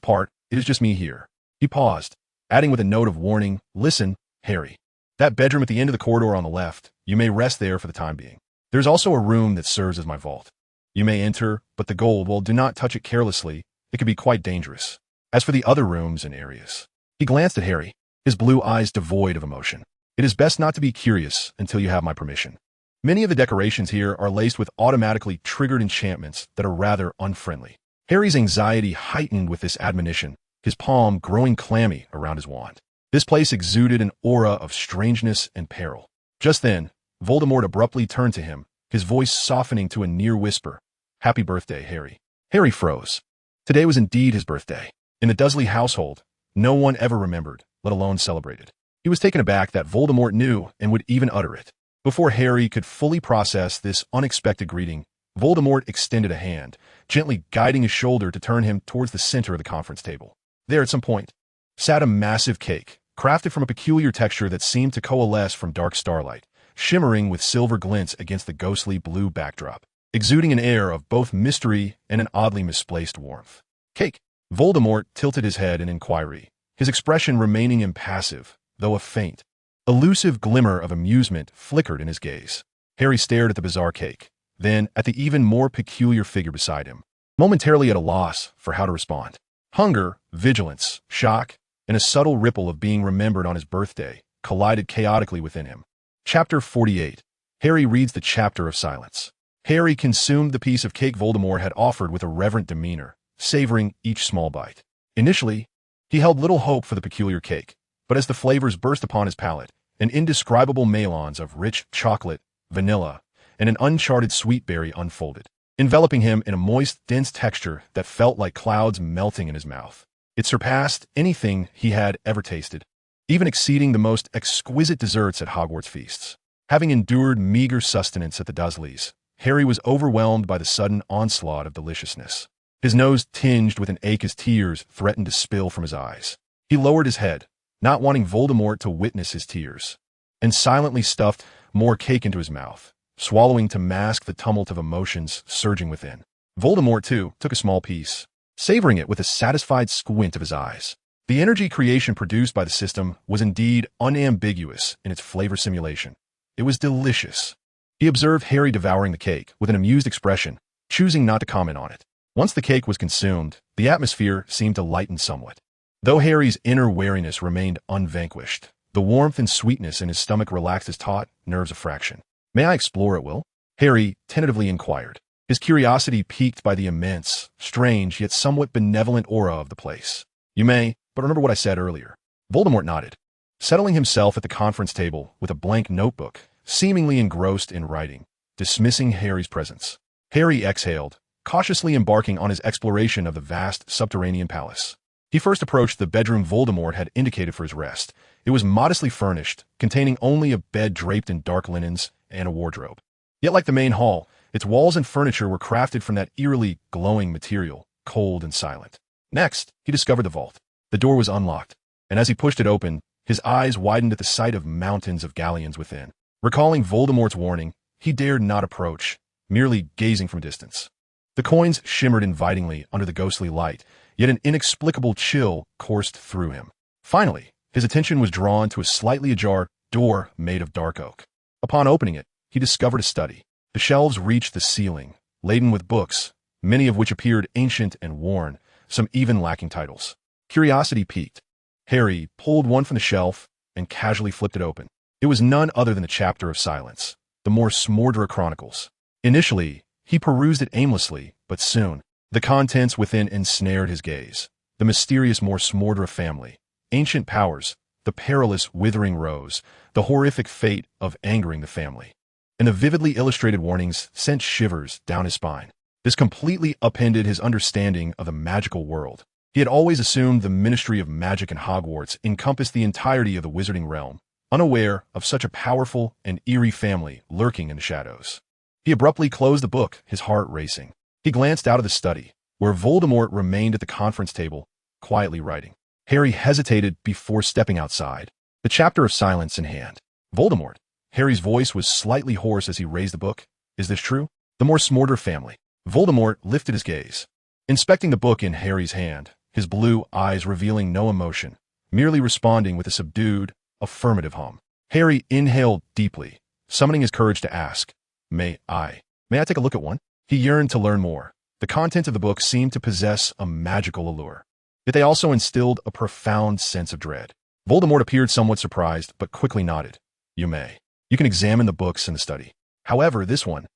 part, it is just me here." He paused, adding with a note of warning, "Listen, Harry. That bedroom at the end of the corridor on the left, you may rest there for the time being. There's also a room that serves as my vault. You may enter, but the gold, well, do not touch it carelessly. It can be quite dangerous. As for the other rooms and areas..." He glanced at Harry, his blue eyes devoid of emotion. "It is best not to be curious until you have my permission. Many of the decorations here are laced with automatically triggered enchantments that are rather unfriendly." Harry's anxiety heightened with this admonition, his palm growing clammy around his wand. This place exuded an aura of strangeness and peril. Just then, Voldemort abruptly turned to him, his voice softening to a near whisper. "Happy birthday, Harry." Harry froze. Today was indeed his birthday. In the Dursley household, no one ever remembered, let alone celebrated. He was taken aback that Voldemort knew and would even utter it. Before Harry could fully process this unexpected greeting, Voldemort extended a hand, gently guiding his shoulder to turn him towards the center of the conference table. There, at some point, sat a massive cake, crafted from a peculiar texture that seemed to coalesce from dark starlight, shimmering with silver glints against the ghostly blue backdrop, exuding an air of both mystery and an oddly misplaced warmth. "Cake?" Voldemort tilted his head in inquiry, his expression remaining impassive, though a faint, elusive glimmer of amusement flickered in his gaze. Harry stared at the bizarre cake, then at the even more peculiar figure beside him, momentarily at a loss for how to respond. Hunger, vigilance, shock, and a subtle ripple of being remembered on his birthday collided chaotically within him. Chapter 48. Harry reads the chapter of silence. Harry consumed the piece of cake Voldemort had offered with a reverent demeanor, savoring each small bite. Initially, he held little hope for the peculiar cake, but as the flavors burst upon his palate, an indescribable melange of rich chocolate, vanilla, and an uncharted sweet berry unfolded, enveloping him in a moist, dense texture that felt like clouds melting in his mouth. It surpassed anything he had ever tasted, even exceeding the most exquisite desserts at Hogwarts feasts. Having endured meager sustenance at the Dursleys, Harry was overwhelmed by the sudden onslaught of deliciousness. His nose tinged with an ache as tears threatened to spill from his eyes. He lowered his head, not wanting Voldemort to witness his tears, and silently stuffed more cake into his mouth, swallowing to mask the tumult of emotions surging within. Voldemort, too, took a small piece, savoring it with a satisfied squint of his eyes. The energy creation produced by the system was indeed unambiguous in its flavor simulation. It was delicious. He observed Harry devouring the cake with an amused expression, choosing not to comment on it. Once the cake was consumed, the atmosphere seemed to lighten somewhat. Though Harry's inner wariness remained unvanquished, the warmth and sweetness in his stomach relaxed his taut nerves a fraction. "May I explore at will?" Harry tentatively inquired, his curiosity piqued by the immense, strange, yet somewhat benevolent aura of the place. "You may, but remember what I said earlier." Voldemort nodded, settling himself at the conference table with a blank notebook, seemingly engrossed in writing, dismissing Harry's presence. Harry exhaled, cautiously embarking on his exploration of the vast subterranean palace. He first approached the bedroom Voldemort had indicated for his rest. It was modestly furnished, containing only a bed draped in dark linens and a wardrobe. Yet like the main hall, its walls and furniture were crafted from that eerily glowing material, cold and silent. Next, he discovered the vault. The door was unlocked, and as he pushed it open, his eyes widened at the sight of mountains of galleons within. Recalling Voldemort's warning, he dared not approach, merely gazing from a distance. The coins shimmered invitingly under the ghostly light, yet an inexplicable chill coursed through him. Finally, his attention was drawn to a slightly ajar door made of dark oak. Upon opening it, he discovered a study. The shelves reached the ceiling, laden with books, many of which appeared ancient and worn, some even lacking titles. Curiosity piqued. Harry pulled one from the shelf and casually flipped it open. It was none other than the chapter of Silence, the Morse Mordor Chronicles. Initially, he perused it aimlessly, but soon, the contents within ensnared his gaze. The mysterious Morse Mordor family, ancient powers, the perilous withering rose, the horrific fate of angering the family. And the vividly illustrated warnings sent shivers down his spine. This completely upended his understanding of the magical world. He had always assumed the Ministry of Magic in Hogwarts encompassed the entirety of the wizarding realm, unaware of such a powerful and eerie family lurking in the shadows. He abruptly closed the book, his heart racing. He glanced out of the study, where Voldemort remained at the conference table, quietly writing. Harry hesitated before stepping outside, the chapter of Silence in hand. Voldemort. Harry's voice was slightly hoarse as he raised the book. Is this true? The Morse Mordor family. Voldemort lifted his gaze, inspecting the book in Harry's hand, his blue eyes revealing no emotion, merely responding with a subdued, affirmative hum. Harry inhaled deeply, summoning his courage to ask, May I take a look at one? He yearned to learn more. The content of the book seemed to possess a magical allure, yet they also instilled a profound sense of dread. Voldemort appeared somewhat surprised, but quickly nodded. You may. You can examine the books in the study. However, this one,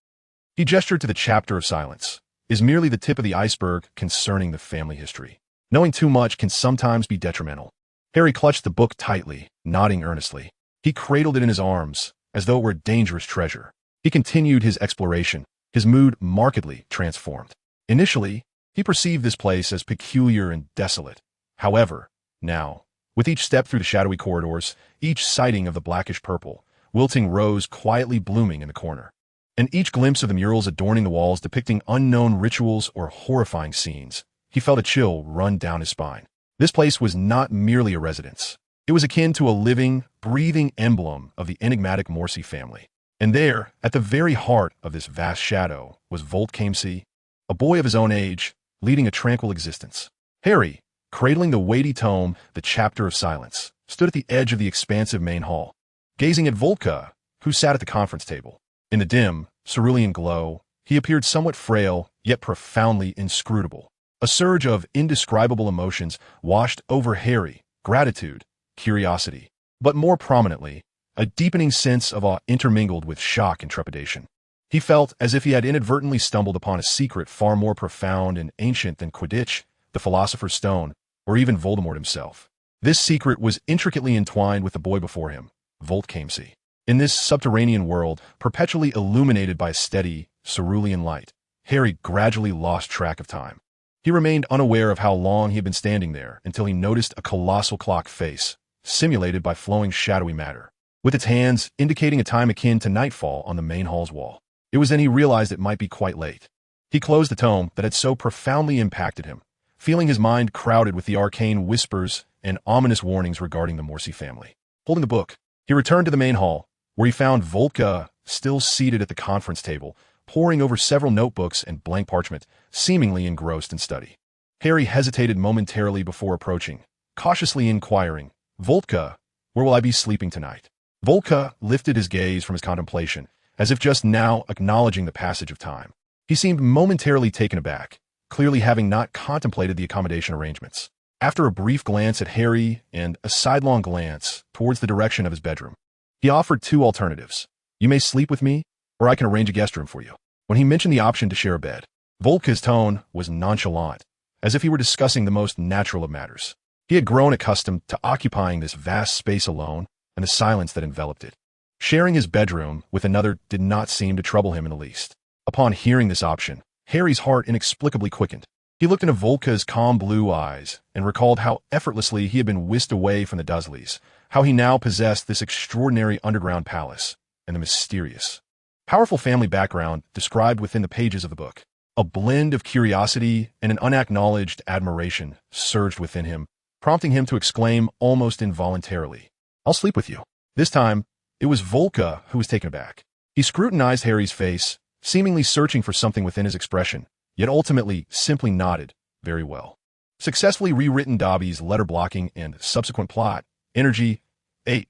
he gestured to the chapter of Silence, is merely the tip of the iceberg concerning the family history. Knowing too much can sometimes be detrimental. Harry clutched the book tightly, nodding earnestly. He cradled it in his arms, as though it were a dangerous treasure. He continued his exploration, his mood markedly transformed. Initially, he perceived this place as peculiar and desolate. However, now, with each step through the shadowy corridors, each sighting of the blackish purple, wilting rose quietly blooming in the corner, and each glimpse of the murals adorning the walls depicting unknown rituals or horrifying scenes, he felt a chill run down his spine. This place was not merely a residence. It was akin to a living, breathing emblem of the enigmatic Morse family. And there, at the very heart of this vast shadow, was Voltekai Jian Msi, a boy of his own age, leading a tranquil existence. Harry, cradling the weighty tome, the chapter of Silence, stood at the edge of the expansive main hall, gazing at Voltekai, who sat at the conference table. In the dim, cerulean glow, he appeared somewhat frail, yet profoundly inscrutable. A surge of indescribable emotions washed over Harry, gratitude, curiosity, but more prominently, a deepening sense of awe intermingled with shock and trepidation. He felt as if he had inadvertently stumbled upon a secret far more profound and ancient than Quidditch, the Philosopher's Stone, or even Voldemort himself. This secret was intricately entwined with the boy before him, Voltekai Msi. In this subterranean world, perpetually illuminated by a steady, cerulean light, Harry gradually lost track of time. He remained unaware of how long he had been standing there until he noticed a colossal clock face, simulated by flowing shadowy matter, with its hands indicating a time akin to nightfall on the main hall's wall. It was then he realized it might be quite late. He closed the tome that had so profoundly impacted him, feeling his mind crowded with the arcane whispers and ominous warnings regarding the Morse family. Holding the book, he returned to the main hall, where he found Voltekai still seated at the conference table, poring over several notebooks and blank parchment, seemingly engrossed in study. Harry hesitated momentarily before approaching, cautiously inquiring, Voltekai, where will I be sleeping tonight? Voltekai lifted his gaze from his contemplation, as if just now acknowledging the passage of time. He seemed momentarily taken aback, clearly having not contemplated the accommodation arrangements. After a brief glance at Harry and a sidelong glance towards the direction of his bedroom, he offered two alternatives. You may sleep with me, or I can arrange a guest room for you. When he mentioned the option to share a bed, Voltkai's tone was nonchalant, as if he were discussing the most natural of matters. He had grown accustomed to occupying this vast space alone and the silence that enveloped it. Sharing his bedroom with another did not seem to trouble him in the least. Upon hearing this option, Harry's heart inexplicably quickened. He looked into Voltkai's calm blue eyes and recalled how effortlessly he had been whisked away from the Dursleys, how he now possessed this extraordinary underground palace, and the mysterious, powerful family background described within the pages of the book. A blend of curiosity and an unacknowledged admiration surged within him, prompting him to exclaim almost involuntarily, "I'll sleep with you." This time, it was Volka who was taken aback. He scrutinized Harry's face, seemingly searching for something within his expression, yet ultimately simply nodded, "Very well." Successfully rewritten Dobby's letter blocking and subsequent plot, energy 8,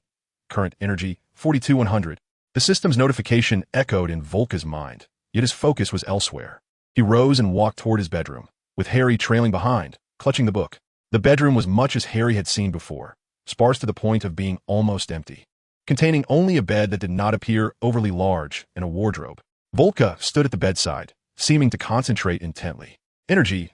current energy 42,100. The system's notification echoed in Volka's mind, yet his focus was elsewhere. He rose and walked toward his bedroom, with Harry trailing behind, clutching the book. The bedroom was much as Harry had seen before, sparse to the point of being almost empty, containing only a bed that did not appear overly large and a wardrobe. Volka stood at the bedside, seeming to concentrate intently. Energy,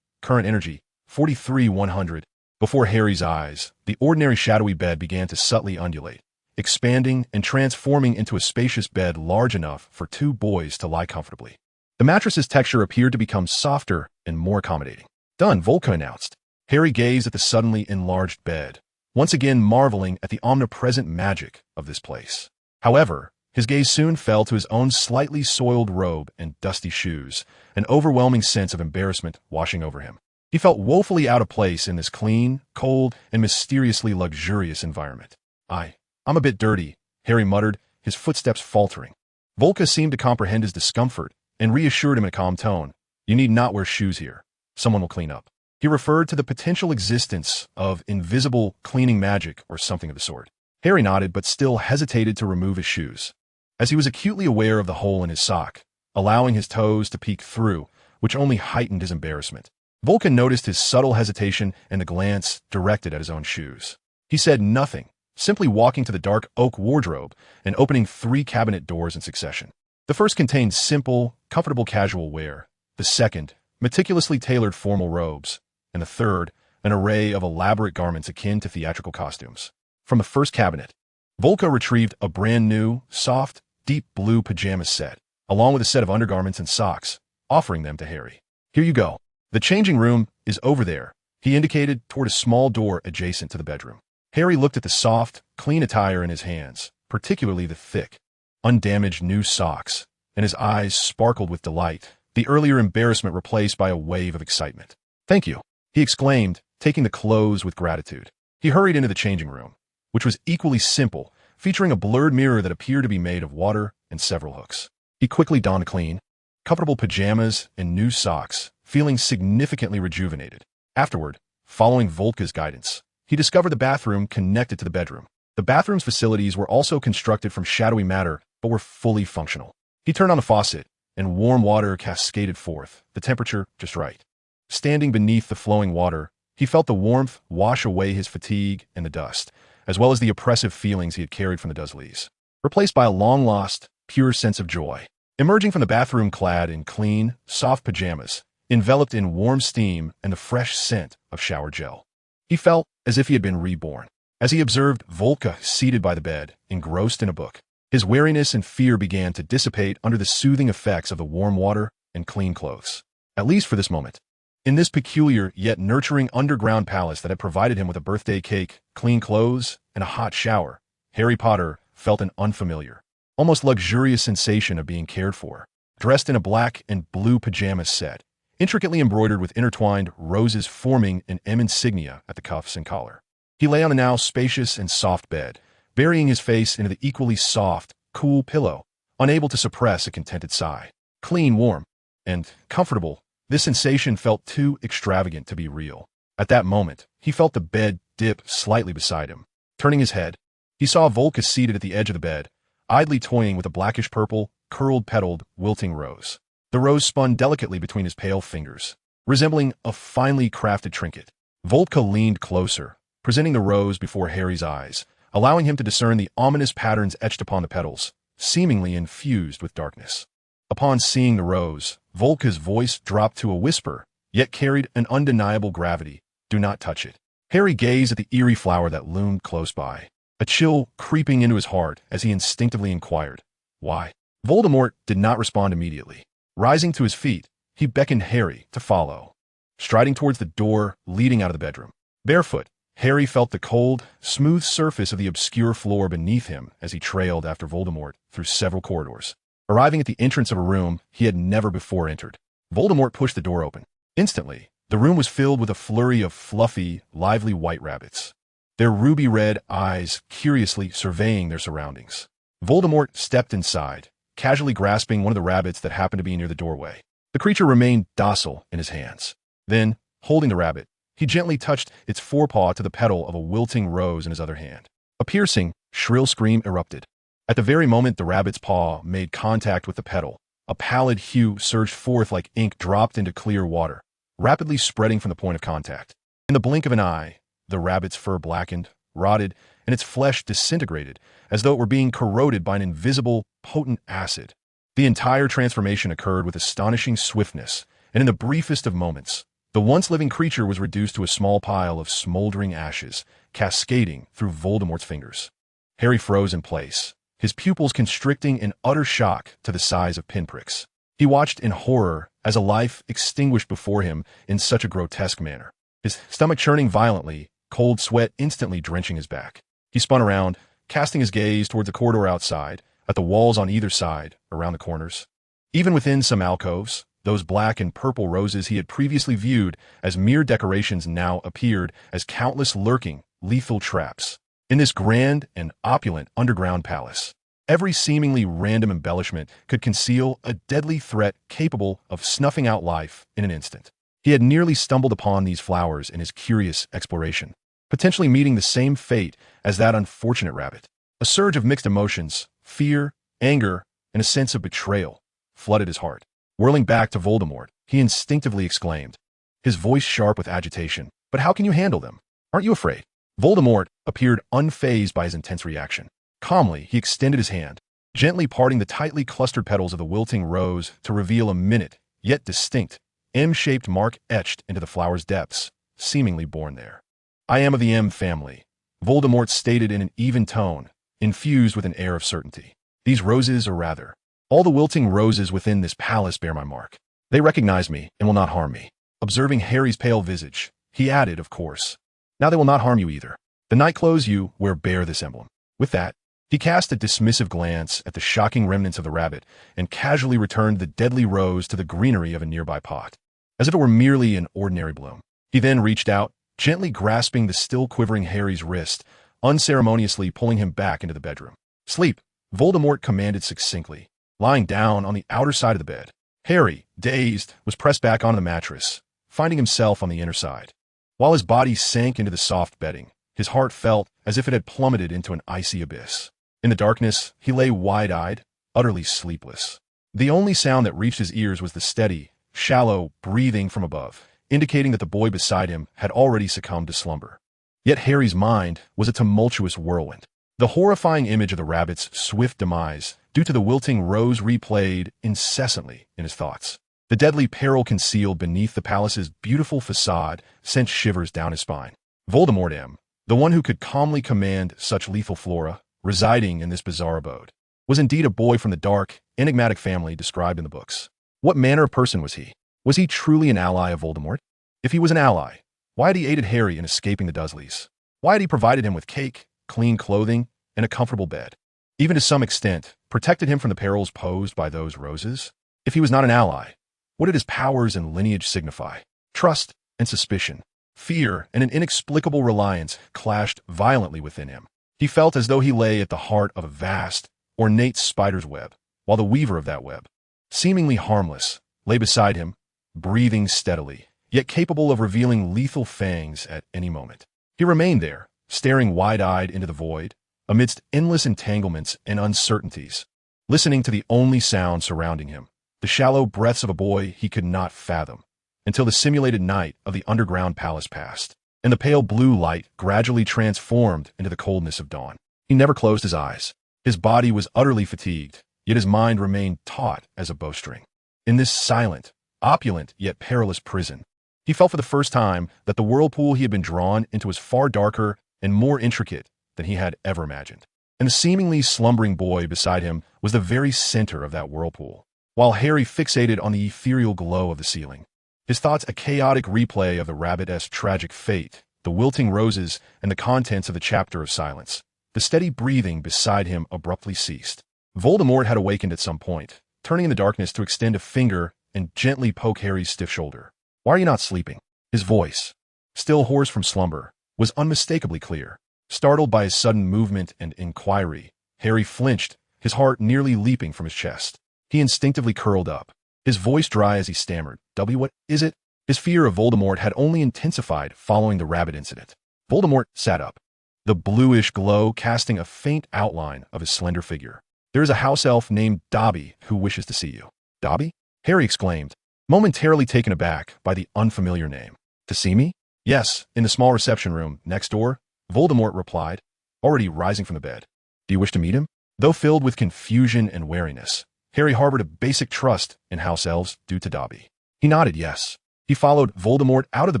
current energy, 43,100. Before Harry's eyes, the ordinary shadowy bed began to subtly undulate, expanding and transforming into a spacious bed large enough for two boys to lie comfortably. The mattress's texture appeared to become softer and more accommodating. "Done," Volka announced. Harry gazed at the suddenly enlarged bed, once again marveling at the omnipresent magic of this place. However, his gaze soon fell to his own slightly soiled robe and dusty shoes, an overwhelming sense of embarrassment washing over him. He felt woefully out of place in this clean, cold, and mysteriously luxurious environment. I'm a bit dirty," Harry muttered, his footsteps faltering. Volka seemed to comprehend his discomfort and reassured him in a calm tone, "You need not wear shoes here. Someone will clean up." He referred to the potential existence of invisible cleaning magic or something of the sort. Harry nodded but still hesitated to remove his shoes, as he was acutely aware of the hole in his sock, allowing his toes to peek through, which only heightened his embarrassment. Volka noticed his subtle hesitation and the glance directed at his own shoes. He said nothing, simply walking to the dark oak wardrobe and opening 3 cabinet doors in succession. The first contained simple, comfortable casual wear, the second, meticulously tailored formal robes, and the third, an array of elaborate garments akin to theatrical costumes. From the first cabinet, Volka retrieved a brand new, soft, deep blue pajama set, along with a set of undergarments and socks, offering them to Harry. "Here you go. The changing room is over there," he indicated toward a small door adjacent to the bedroom. Harry looked at the soft, clean attire in his hands, particularly the thick, undamaged new socks, and his eyes sparkled with delight, the earlier embarrassment replaced by a wave of excitement. "Thank you," he exclaimed, taking the clothes with gratitude. He hurried into the changing room, which was equally simple, featuring a blurred mirror that appeared to be made of water and several hooks. He quickly donned clean, comfortable pajamas and new socks, feeling significantly rejuvenated. Afterward, following Volka's guidance, he discovered the bathroom connected to the bedroom. The bathroom's facilities were also constructed from shadowy matter, but were fully functional. He turned on the faucet, and warm water cascaded forth, the temperature just right. Standing beneath the flowing water, he felt the warmth wash away his fatigue and the dust, as well as the oppressive feelings he had carried from the Dursleys, replaced by a long-lost, pure sense of joy. Emerging from the bathroom clad in clean, soft pajamas, enveloped in warm steam and the fresh scent of shower gel, he felt as if he had been reborn. As he observed Volka seated by the bed, engrossed in a book, his wariness and fear began to dissipate under the soothing effects of the warm water and clean clothes, at least for this moment. In this peculiar yet nurturing underground palace that had provided him with a birthday cake, clean clothes, and a hot shower, Harry Potter felt an unfamiliar, almost luxurious sensation of being cared for. Dressed in a black and blue pajama set, intricately embroidered with intertwined roses forming an M insignia at the cuffs and collar, he lay on the now spacious and soft bed, burying his face into the equally soft, cool pillow, unable to suppress a contented sigh. Clean, warm, and comfortable, this sensation felt too extravagant to be real. At that moment, he felt the bed dip slightly beside him. Turning his head, he saw Volka seated at the edge of the bed, idly toying with a blackish-purple, curled-petaled, wilting rose. The rose spun delicately between his pale fingers, resembling a finely crafted trinket. Volka leaned closer, presenting the rose before Harry's eyes, allowing him to discern the ominous patterns etched upon the petals, seemingly infused with darkness. Upon seeing the rose, Volka's voice dropped to a whisper, yet carried an undeniable gravity. "Do not touch it." Harry gazed at the eerie flower that loomed close by, a chill creeping into his heart as he instinctively inquired, "Why?" Voldemort did not respond immediately. Rising to his feet, he beckoned Harry to follow, striding towards the door leading out of the bedroom. Barefoot, Harry felt the cold, smooth surface of the obscure floor beneath him as he trailed after Voldemort through several corridors. Arriving at the entrance of a room he had never before entered, Voldemort pushed the door open. Instantly, The room was filled with a flurry of fluffy, lively white rabbits, their ruby-red eyes curiously surveying their surroundings. Voldemort stepped inside, casually grasping one of the rabbits that happened to be near the doorway. The creature remained docile in his hands. Then, holding the rabbit, he gently touched its forepaw to the petal of a wilting rose in his other hand. A piercing, shrill scream erupted. At the very moment the rabbit's paw made contact with the petal, a pallid hue surged forth like ink dropped into clear water, rapidly spreading from the point of contact. In the blink of an eye, the rabbit's fur blackened, rotted, and its flesh disintegrated, as though it were being corroded by an invisible, potent acid. The entire transformation occurred with astonishing swiftness, and in the briefest of moments, the once-living creature was reduced to a small pile of smoldering ashes, cascading through Voldemort's fingers. Harry froze in place, his pupils constricting in utter shock to the size of pinpricks. He watched in horror as a life extinguished before him in such a grotesque manner, his stomach churning violently, cold sweat instantly drenching his back. He spun around, casting his gaze towards the corridor outside, at the walls on either side, around the corners. Even within some alcoves, those black and purple roses he had previously viewed as mere decorations now appeared as countless lurking, lethal traps. In this grand and opulent underground palace, every seemingly random embellishment could conceal a deadly threat capable of snuffing out life in an instant. He had nearly stumbled upon these flowers in his curious exploration, potentially meeting the same fate as that unfortunate rabbit. A surge of mixed emotions, fear, anger, and a sense of betrayal, flooded his heart. Whirling back to Voldemort, he instinctively exclaimed, his voice sharp with agitation, "But how can you handle them? Aren't you afraid?" Voldemort appeared unfazed by his intense reaction. Calmly, he extended his hand, gently parting the tightly clustered petals of the wilting rose to reveal a minute, yet distinct, M-shaped mark etched into the flower's depths, seemingly born there. "I am of the M family," Voldemort stated in an even tone, infused with an air of certainty. "These roses, or rather, all the wilting roses within this palace bear my mark. They recognize me and will not harm me." Observing Harry's pale visage, he added, "Of course, now they will not harm you either. The nightclothes you wear bear this emblem." With that, he cast a dismissive glance at the shocking remnants of the rabbit and casually returned the deadly rose to the greenery of a nearby pot, as if it were merely an ordinary bloom. He then reached out, gently grasping the still quivering Harry's wrist, unceremoniously pulling him back into the bedroom. "Sleep," Voldemort commanded succinctly, lying down on the outer side of the bed. Harry, dazed, was pressed back onto the mattress, finding himself on the inner side. While his body sank into the soft bedding, his heart felt as if it had plummeted into an icy abyss. In the darkness, he lay wide-eyed, utterly sleepless. The only sound that reached his ears was the steady, shallow breathing from above, indicating that the boy beside him had already succumbed to slumber. Yet Harry's mind was a tumultuous whirlwind. The horrifying image of the rabbit's swift demise, due to the wilting rose, replayed incessantly in his thoughts. The deadly peril concealed beneath the palace's beautiful facade sent shivers down his spine. Voldemort M., the one who could calmly command such lethal flora, residing in this bizarre abode, was indeed a boy from the dark, enigmatic family described in the books. What manner of person was he? Was he truly an ally of Voldemort? If he was an ally, why had he aided Harry in escaping the Dursleys? Why had he provided him with cake, clean clothing, and a comfortable bed? Even to some extent, protected him from the perils posed by those roses? If he was not an ally, what did his powers and lineage signify? Trust and suspicion, fear and an inexplicable reliance clashed violently within him. He felt as though he lay at the heart of a vast, ornate spider's web, while the weaver of that web, seemingly harmless, lay beside him, breathing steadily, yet capable of revealing lethal fangs at any moment. He remained there, staring wide-eyed into the void, amidst endless entanglements and uncertainties, listening to the only sound surrounding him, the shallow breaths of a boy he could not fathom, until the simulated night of the underground palace passed, and the pale blue light gradually transformed into the coldness of dawn. He never closed his eyes. His body was utterly fatigued, yet his mind remained taut as a bowstring. In this silent, opulent, yet perilous prison, he felt for the first time that the whirlpool he had been drawn into was far darker and more intricate than he had ever imagined. And the seemingly slumbering boy beside him was the very center of that whirlpool, while Harry fixated on the ethereal glow of the ceiling. His thoughts a chaotic replay of the rabbit's tragic fate, the wilting roses, and the contents of the chapter of silence. The steady breathing beside him abruptly ceased. Voldemort had awakened at some point, turning in the darkness to extend a finger and gently poke Harry's stiff shoulder. "Why are you not sleeping?" His voice, still hoarse from slumber, was unmistakably clear. Startled by his sudden movement and inquiry, Harry flinched, his heart nearly leaping from his chest. He instinctively curled up, his voice dry as he stammered, What is it?" His fear of Voldemort had only intensified following the rabbit incident. Voldemort sat up, the bluish glow casting a faint outline of his slender figure. "There is a house elf named Dobby who wishes to see you." "Dobby?" Harry exclaimed, momentarily taken aback by the unfamiliar name. "To see me?" "Yes, in the small reception room next door," Voldemort replied, already rising from the bed. "Do you wish to meet him?" Though filled with confusion and wariness, Harry harbored a basic trust in house elves due to Dobby. He nodded yes. He followed Voldemort out of the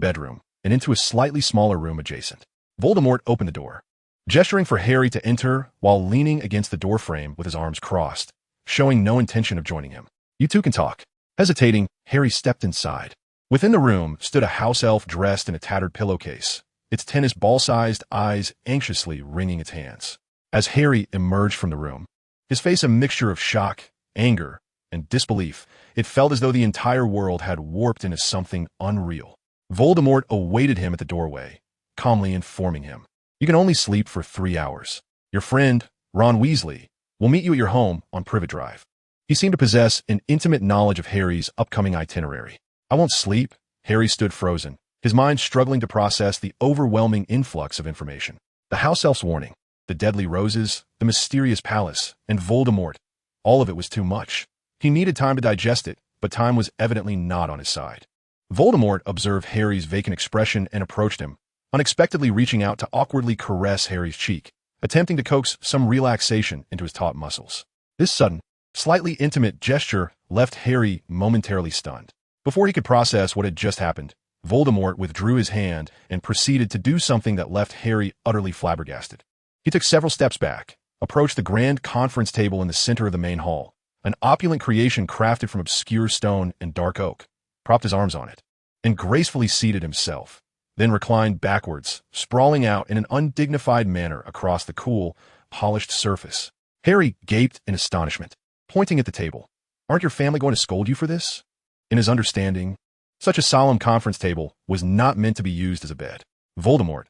bedroom and into a slightly smaller room adjacent. Voldemort opened the door, gesturing for Harry to enter while leaning against the doorframe with his arms crossed, showing no intention of joining him. "You two can talk." Hesitating, Harry stepped inside. Within the room stood a house elf dressed in a tattered pillowcase, its tennis ball-sized eyes anxiously wringing its hands. As Harry emerged from the room, his face a mixture of shock, anger, and disbelief, it felt as though the entire world had warped into something unreal. Voldemort awaited him at the doorway, calmly informing him, "You can only sleep for 3 hours. Your friend, Ron Weasley, will meet you at your home on Privet Drive." He seemed to possess an intimate knowledge of Harry's upcoming itinerary. "I won't sleep." Harry stood frozen, his mind struggling to process the overwhelming influx of information. The house elf's warning, the deadly roses, the mysterious palace, and Voldemort. All of it was too much. He needed time to digest it, but time was evidently not on his side. Voldemort observed Harry's vacant expression and approached him, unexpectedly reaching out to awkwardly caress Harry's cheek, attempting to coax some relaxation into his taut muscles. This sudden, slightly intimate gesture left Harry momentarily stunned. Before he could process what had just happened, Voldemort withdrew his hand and proceeded to do something that left Harry utterly flabbergasted. He took several steps back, approached the grand conference table in the center of the main hall, an opulent creation crafted from obscure stone and dark oak, propped his arms on it, and gracefully seated himself, then reclined backwards, sprawling out in an undignified manner across the cool, polished surface. Harry gaped in astonishment, pointing at the table. "Aren't your family going to scold you for this?" In his understanding, such a solemn conference table was not meant to be used as a bed. Voldemort,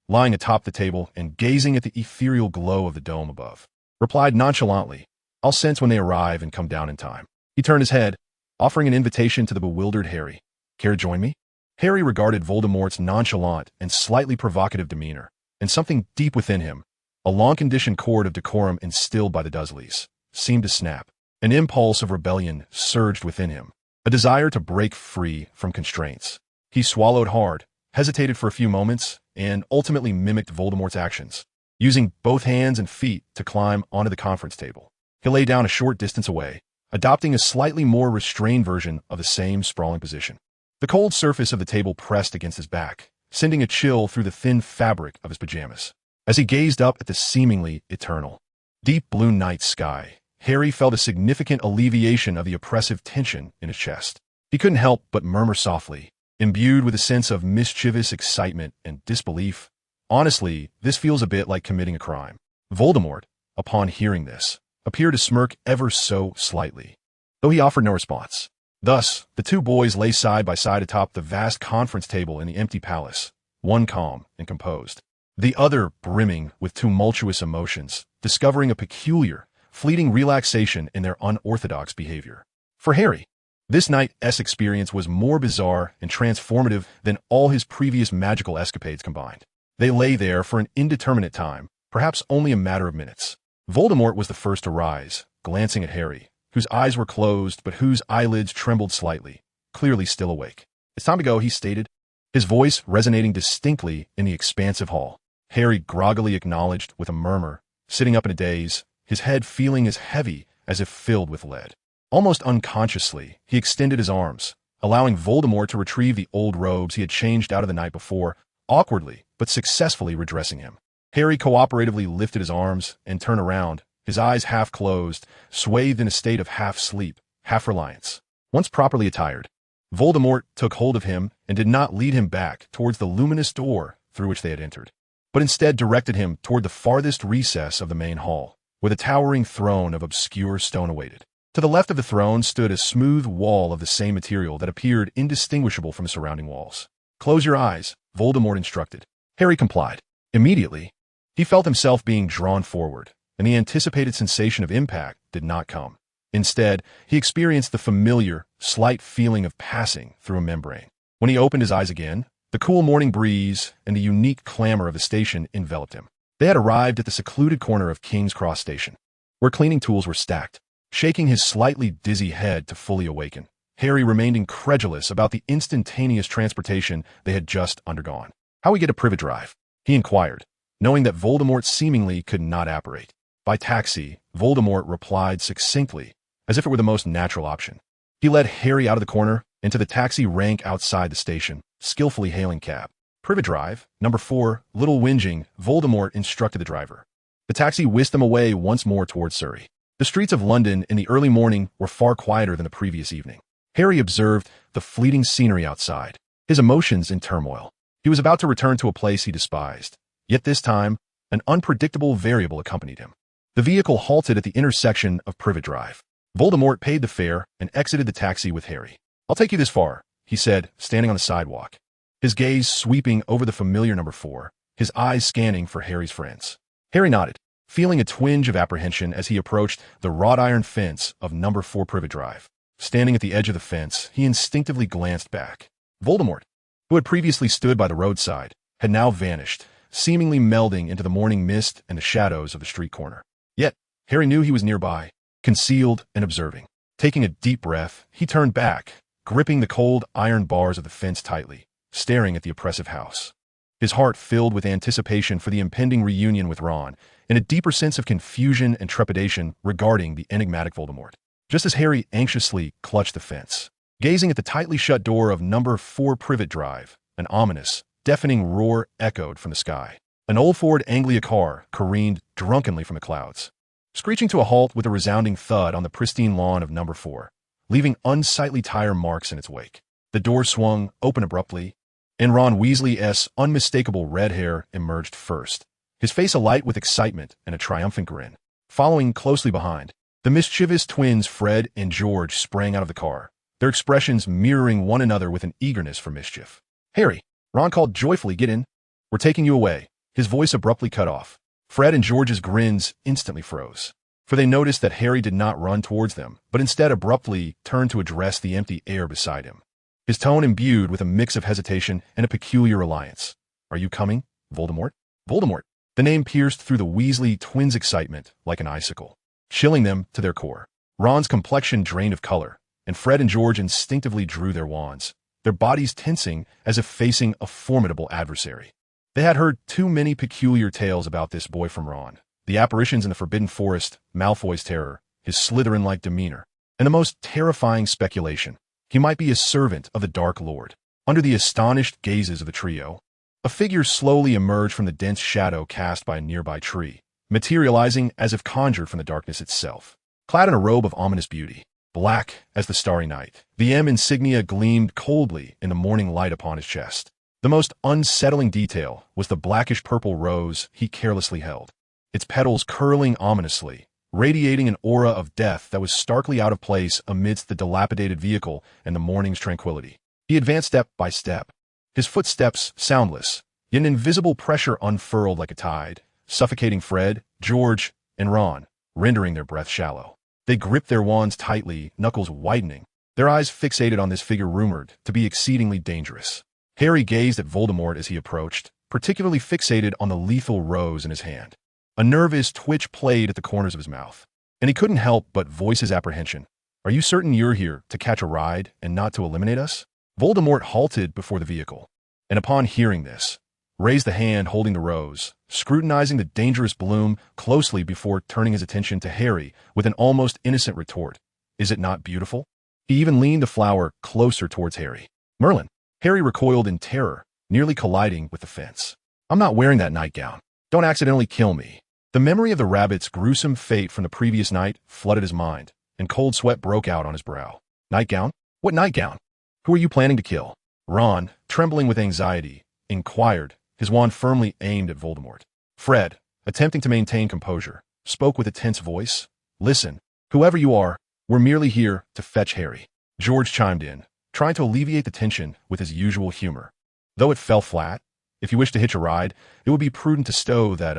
lying atop the table and gazing at the ethereal glow of the dome above, replied nonchalantly, "I'll sense when they arrive and come down in time." He turned his head, offering an invitation to the bewildered Harry. "Care to join me?" Harry regarded Voldemort's nonchalant and slightly provocative demeanor, and something deep within him, a long-conditioned cord of decorum instilled by the Dursleys, seemed to snap. An impulse of rebellion surged within him, a desire to break free from constraints. He swallowed hard, hesitated for a few moments, and ultimately mimicked Voldemort's actions, using both hands and feet to climb onto the conference table. He lay down a short distance away, adopting a slightly more restrained version of the same sprawling position. The cold surface of the table pressed against his back, sending a chill through the thin fabric of his pajamas. As he gazed up at the seemingly eternal, deep blue night sky, Harry felt a significant alleviation of the oppressive tension in his chest. He couldn't help but murmur softly, imbued with a sense of mischievous excitement and disbelief, "Honestly, this feels a bit like committing a crime." Voldemort, upon hearing this, appeared to smirk ever so slightly, though he offered no response. Thus, the two boys lay side by side atop the vast conference table in the empty palace, one calm and composed, the other brimming with tumultuous emotions, discovering a peculiar, fleeting relaxation in their unorthodox behavior. For Harry, this night's experience was more bizarre and transformative than all his previous magical escapades combined. They lay there for an indeterminate time, perhaps only a matter of minutes. Voldemort was the first to rise, glancing at Harry, whose eyes were closed but whose eyelids trembled slightly, clearly still awake. "It's time to go," he stated, his voice resonating distinctly in the expansive hall. Harry groggily acknowledged with a murmur, sitting up in a daze, his head feeling as heavy as if filled with lead. Almost unconsciously, he extended his arms, allowing Voldemort to retrieve the old robes he had changed out of the night before, awkwardly but successfully redressing him. Harry cooperatively lifted his arms and turned around, his eyes half closed, swathed in a state of half sleep, half reliance. Once properly attired, Voldemort took hold of him and did not lead him back towards the luminous door through which they had entered, but instead directed him toward the farthest recess of the main hall, where the towering throne of obscure stone awaited. To the left of the throne stood a smooth wall of the same material that appeared indistinguishable from the surrounding walls. "Close your eyes," Voldemort instructed. Harry complied. Immediately, he felt himself being drawn forward, and the anticipated sensation of impact did not come. Instead, he experienced the familiar, slight feeling of passing through a membrane. When he opened his eyes again, the cool morning breeze and the unique clamor of the station enveloped him. They had arrived at the secluded corner of King's Cross Station, where cleaning tools were stacked. Shaking his slightly dizzy head to fully awaken, Harry remained incredulous about the instantaneous transportation they had just undergone. "How we get to Privet Drive?" he inquired, knowing that Voldemort seemingly could not apparate. "By taxi," Voldemort replied succinctly, as if it were the most natural option. He led Harry out of the corner into the taxi rank outside the station, skillfully hailing cab. "Privet Drive, number 4, Little Whinging," Voldemort instructed the driver. The taxi whisked them away once more towards Surrey. The streets of London in the early morning were far quieter than the previous evening. Harry observed the fleeting scenery outside, his emotions in turmoil. He was about to return to a place he despised, yet this time, an unpredictable variable accompanied him. The vehicle halted at the intersection of Privet Drive. Voldemort paid the fare and exited the taxi with Harry. "I'll take you this far," he said, standing on the sidewalk, his gaze sweeping over the familiar number 4, his eyes scanning for Harry's friends. Harry nodded, feeling a twinge of apprehension as he approached the wrought iron fence of number 4 Privet Drive. Standing at the edge of the fence, he instinctively glanced back. Voldemort, who had previously stood by the roadside, had now vanished, seemingly melding into the morning mist and the shadows of the street corner. Yet, Harry knew he was nearby, concealed and observing. Taking a deep breath, he turned back, gripping the cold iron bars of the fence tightly, staring at the oppressive house. His heart filled with anticipation for the impending reunion with Ron, and a deeper sense of confusion and trepidation regarding the enigmatic Voldemort. Just as Harry anxiously clutched the fence, gazing at the tightly shut door of number 4 Privet Drive, an ominous, deafening roar echoed from the sky. An old Ford Anglia car careened drunkenly from the clouds, screeching to a halt with a resounding thud on the pristine lawn of number 4, leaving unsightly tire marks in its wake. The door swung open abruptly, and Ron Weasley's unmistakable red hair emerged first, his face alight with excitement and a triumphant grin. Following closely behind, the mischievous twins Fred and George sprang out of the car, their expressions mirroring one another with an eagerness for mischief. "Harry," Ron called joyfully, "get in. We're taking you away." His voice abruptly cut off. Fred and George's grins instantly froze, for they noticed that Harry did not run towards them, but instead abruptly turned to address the empty air beside him, his tone imbued with a mix of hesitation and a peculiar reliance. "Are you coming, Voldemort?" Voldemort. The name pierced through the Weasley twins' excitement like an icicle, chilling them to their core. Ron's complexion drained of color, and Fred and George instinctively drew their wands, their bodies tensing as if facing a formidable adversary. They had heard too many peculiar tales about this boy from Ron, the apparitions in the Forbidden Forest, Malfoy's terror, his Slytherin-like demeanor, and the most terrifying speculation: he might be a servant of the Dark Lord. Under the astonished gazes of the trio, a figure slowly emerged from the dense shadow cast by a nearby tree, materializing as if conjured from the darkness itself. Clad in a robe of ominous beauty, black as the starry night, the M insignia gleamed coldly in the morning light upon his chest. The most unsettling detail was the blackish-purple rose he carelessly held, its petals curling ominously, radiating an aura of death that was starkly out of place amidst the dilapidated vehicle and the morning's tranquility. He advanced step by step, his footsteps soundless, yet an invisible pressure unfurled like a tide, suffocating Fred, George, and Ron, rendering their breath shallow. They gripped their wands tightly, knuckles widening, their eyes fixated on this figure rumored to be exceedingly dangerous. Harry gazed at Voldemort as he approached, particularly fixated on the lethal rose in his hand. A nervous twitch played at the corners of his mouth, and he couldn't help but voice his apprehension. "Are you certain you're here to catch a ride and not to eliminate us?" Voldemort halted before the vehicle, and upon hearing this, raised the hand holding the rose, scrutinizing the dangerous bloom closely before turning his attention to Harry with an almost innocent retort. "Is it not beautiful?" He even leaned the flower closer towards Harry. "Merlin." Harry recoiled in terror, nearly colliding with the fence. "I'm not wearing that nightgown. Don't accidentally kill me." The memory of the rabbit's gruesome fate from the previous night flooded his mind, and cold sweat broke out on his brow. "Nightgown? What nightgown? Who are you planning to kill?" Ron, trembling with anxiety, inquired, his wand firmly aimed at Voldemort. Fred, attempting to maintain composure, spoke with a tense voice. "Listen, whoever you are, we're merely here to fetch Harry." George chimed in, trying to alleviate the tension with his usual humor. Though it fell flat, if you wish to hitch a ride, it would be prudent to stow that,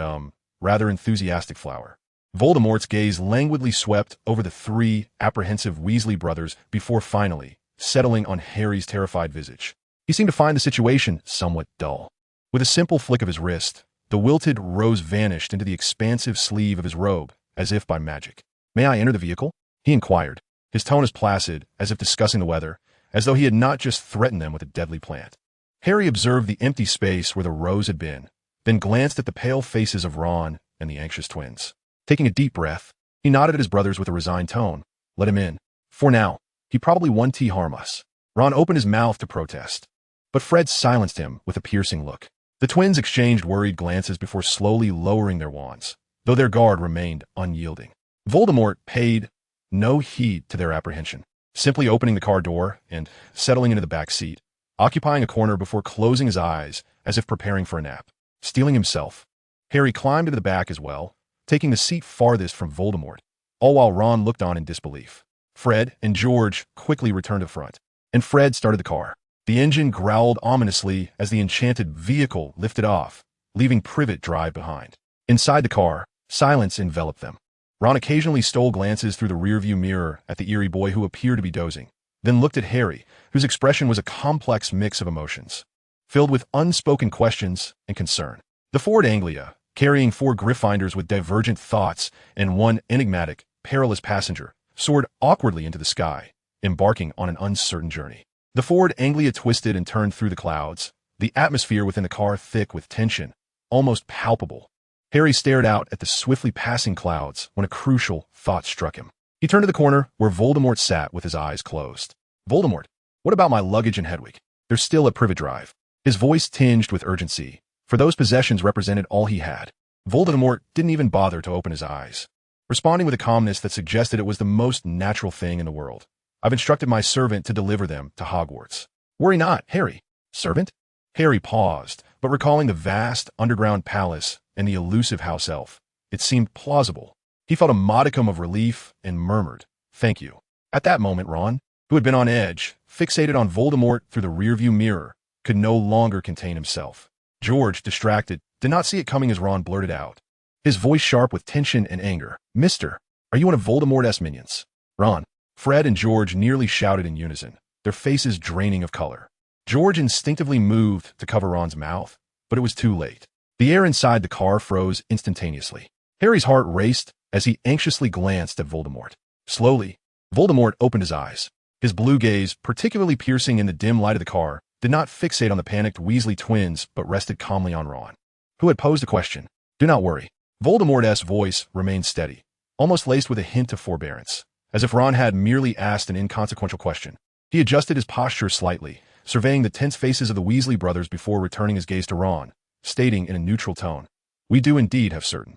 rather enthusiastic flower. Voldemort's gaze languidly swept over the three apprehensive Weasley brothers before finally settling on Harry's terrified visage. He seemed to find the situation somewhat dull. With a simple flick of his wrist, the wilted rose vanished into the expansive sleeve of his robe, as if by magic. "May I enter the vehicle?" he inquired, his tone as placid as if discussing the weather, as though he had not just threatened them with a deadly plant. Harry observed the empty space where the rose had been, then glanced at the pale faces of Ron and the anxious twins. Taking a deep breath, he nodded at his brothers with a resigned tone. "Let him in. For now. He probably won't harm us." Ron opened his mouth to protest, but Fred silenced him with a piercing look. The twins exchanged worried glances before slowly lowering their wands, though their guard remained unyielding. Voldemort paid no heed to their apprehension, simply opening the car door and settling into the back seat, occupying a corner before closing his eyes as if preparing for a nap. Steeling himself, Harry climbed into the back as well, taking the seat farthest from Voldemort, all while Ron looked on in disbelief. Fred and George quickly returned to the front, and Fred started the car. The engine growled ominously as the enchanted vehicle lifted off, leaving Privet Drive behind. Inside the car, silence enveloped them. Ron occasionally stole glances through the rearview mirror at the eerie boy who appeared to be dozing, then looked at Harry, whose expression was a complex mix of emotions, filled with unspoken questions and concern. The Ford Anglia, carrying 4 Gryffindors with divergent thoughts and one enigmatic, perilous passenger, soared awkwardly into the sky, embarking on an uncertain journey. The Ford Anglia twisted and turned through the clouds, the atmosphere within the car thick with tension, almost palpable. Harry stared out at the swiftly passing clouds when a crucial thought struck him. He turned to the corner where Voldemort sat with his eyes closed. "Voldemort, what about my luggage and Hedwig? They're still at Privet Drive." His voice tinged with urgency, for those possessions represented all he had. Voldemort didn't even bother to open his eyes, responding with a calmness that suggested it was the most natural thing in the world. "I've instructed my servant to deliver them to Hogwarts." "Worry not, Harry." "Servant?" Harry paused, but recalling the vast underground palace and the elusive house elf, it seemed plausible. He felt a modicum of relief and murmured, "Thank you." At that moment, Ron, who had been on edge, fixated on Voldemort through the rearview mirror, could no longer contain himself. George, distracted, did not see it coming as Ron blurted out, his voice sharp with tension and anger. "Mister, are you one of Voldemort's minions?" "Ron." Fred and George nearly shouted in unison, their faces draining of color. George instinctively moved to cover Ron's mouth, but it was too late. The air inside the car froze instantaneously. Harry's heart raced as he anxiously glanced at Voldemort. Slowly, Voldemort opened his eyes. His blue gaze, particularly piercing in the dim light of the car, did not fixate on the panicked Weasley twins but rested calmly on Ron, who had posed a question. "Do not worry." Voldemort's voice remained steady, almost laced with a hint of forbearance, as if Ron had merely asked an inconsequential question. He adjusted his posture slightly, surveying the tense faces of the Weasley brothers before returning his gaze to Ron, stating in a neutral tone, "We do indeed have certain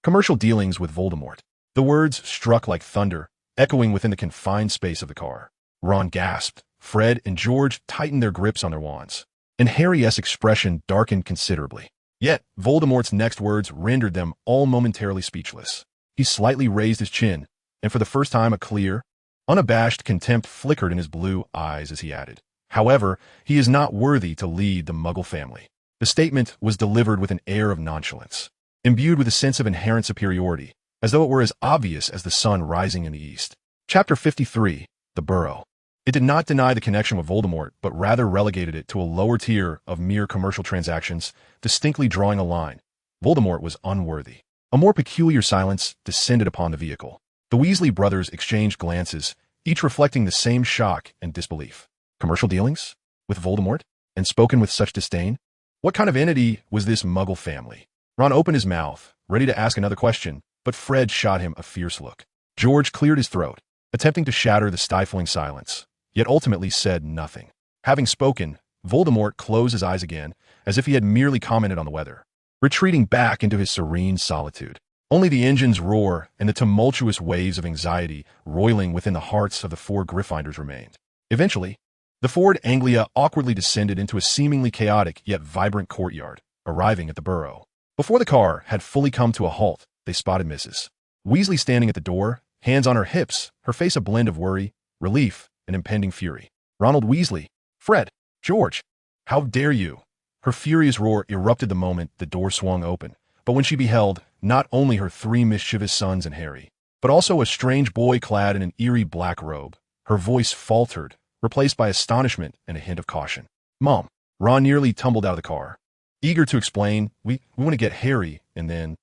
commercial dealings with Voldemort." The words struck like thunder, echoing within the confined space of the car. Ron gasped. Fred and George tightened their grips on their wands, and Harry's expression darkened considerably. Yet, Voldemort's next words rendered them all momentarily speechless. He slightly raised his chin, and for the first time a clear, unabashed contempt flickered in his blue eyes as he added, "However, he is not worthy to lead the Muggle family." The statement was delivered with an air of nonchalance, imbued with a sense of inherent superiority, as though it were as obvious as the sun rising in the east. Chapter 53, The Burrow. It did not deny the connection with Voldemort, but rather relegated it to a lower tier of mere commercial transactions, distinctly drawing a line. Voldemort was unworthy. A more peculiar silence descended upon the vehicle. The Weasley brothers exchanged glances, each reflecting the same shock and disbelief. Commercial dealings? With Voldemort? And spoken with such disdain? What kind of entity was this Muggle family? Ron opened his mouth, ready to ask another question, but Fred shot him a fierce look. George cleared his throat, attempting to shatter the stifling silence, yet ultimately said nothing. Having spoken, Voldemort closed his eyes again, as if he had merely commented on the weather, retreating back into his serene solitude. Only the engine's roar and the tumultuous waves of anxiety roiling within the hearts of the 4 Gryffindors remained. Eventually, the Ford Anglia awkwardly descended into a seemingly chaotic yet vibrant courtyard, arriving at the Burrow. Before the car had fully come to a halt, they spotted Mrs. Weasley standing at the door, hands on her hips, her face a blend of worry, relief, and impending fury. "Ronald Weasley, Fred, George." How dare you? Her furious roar erupted the moment the door swung open, but when she beheld not only her three mischievous sons and Harry, but also a strange boy clad in an eerie black robe, her voice faltered, replaced by astonishment and a hint of caution. Mom. Ron nearly tumbled out of the car. Eager to explain, we want to get Harry, and then...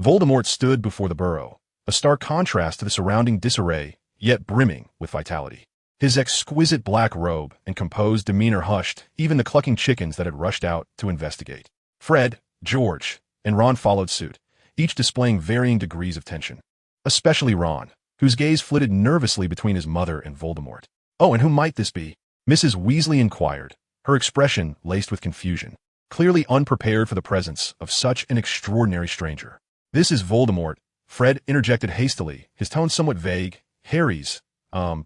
Voldemort stood before the burrow, a stark contrast to the surrounding disarray, yet brimming with vitality. His exquisite black robe and composed demeanor hushed even the clucking chickens that had rushed out to investigate. Fred, George, and Ron followed suit, each displaying varying degrees of tension. Especially Ron, whose gaze flitted nervously between his mother and Voldemort. Oh, and who might this be? Mrs. Weasley inquired, her expression laced with confusion, clearly unprepared for the presence of such an extraordinary stranger. This is Voldemort, Fred interjected hastily, his tone somewhat vague. Harry's,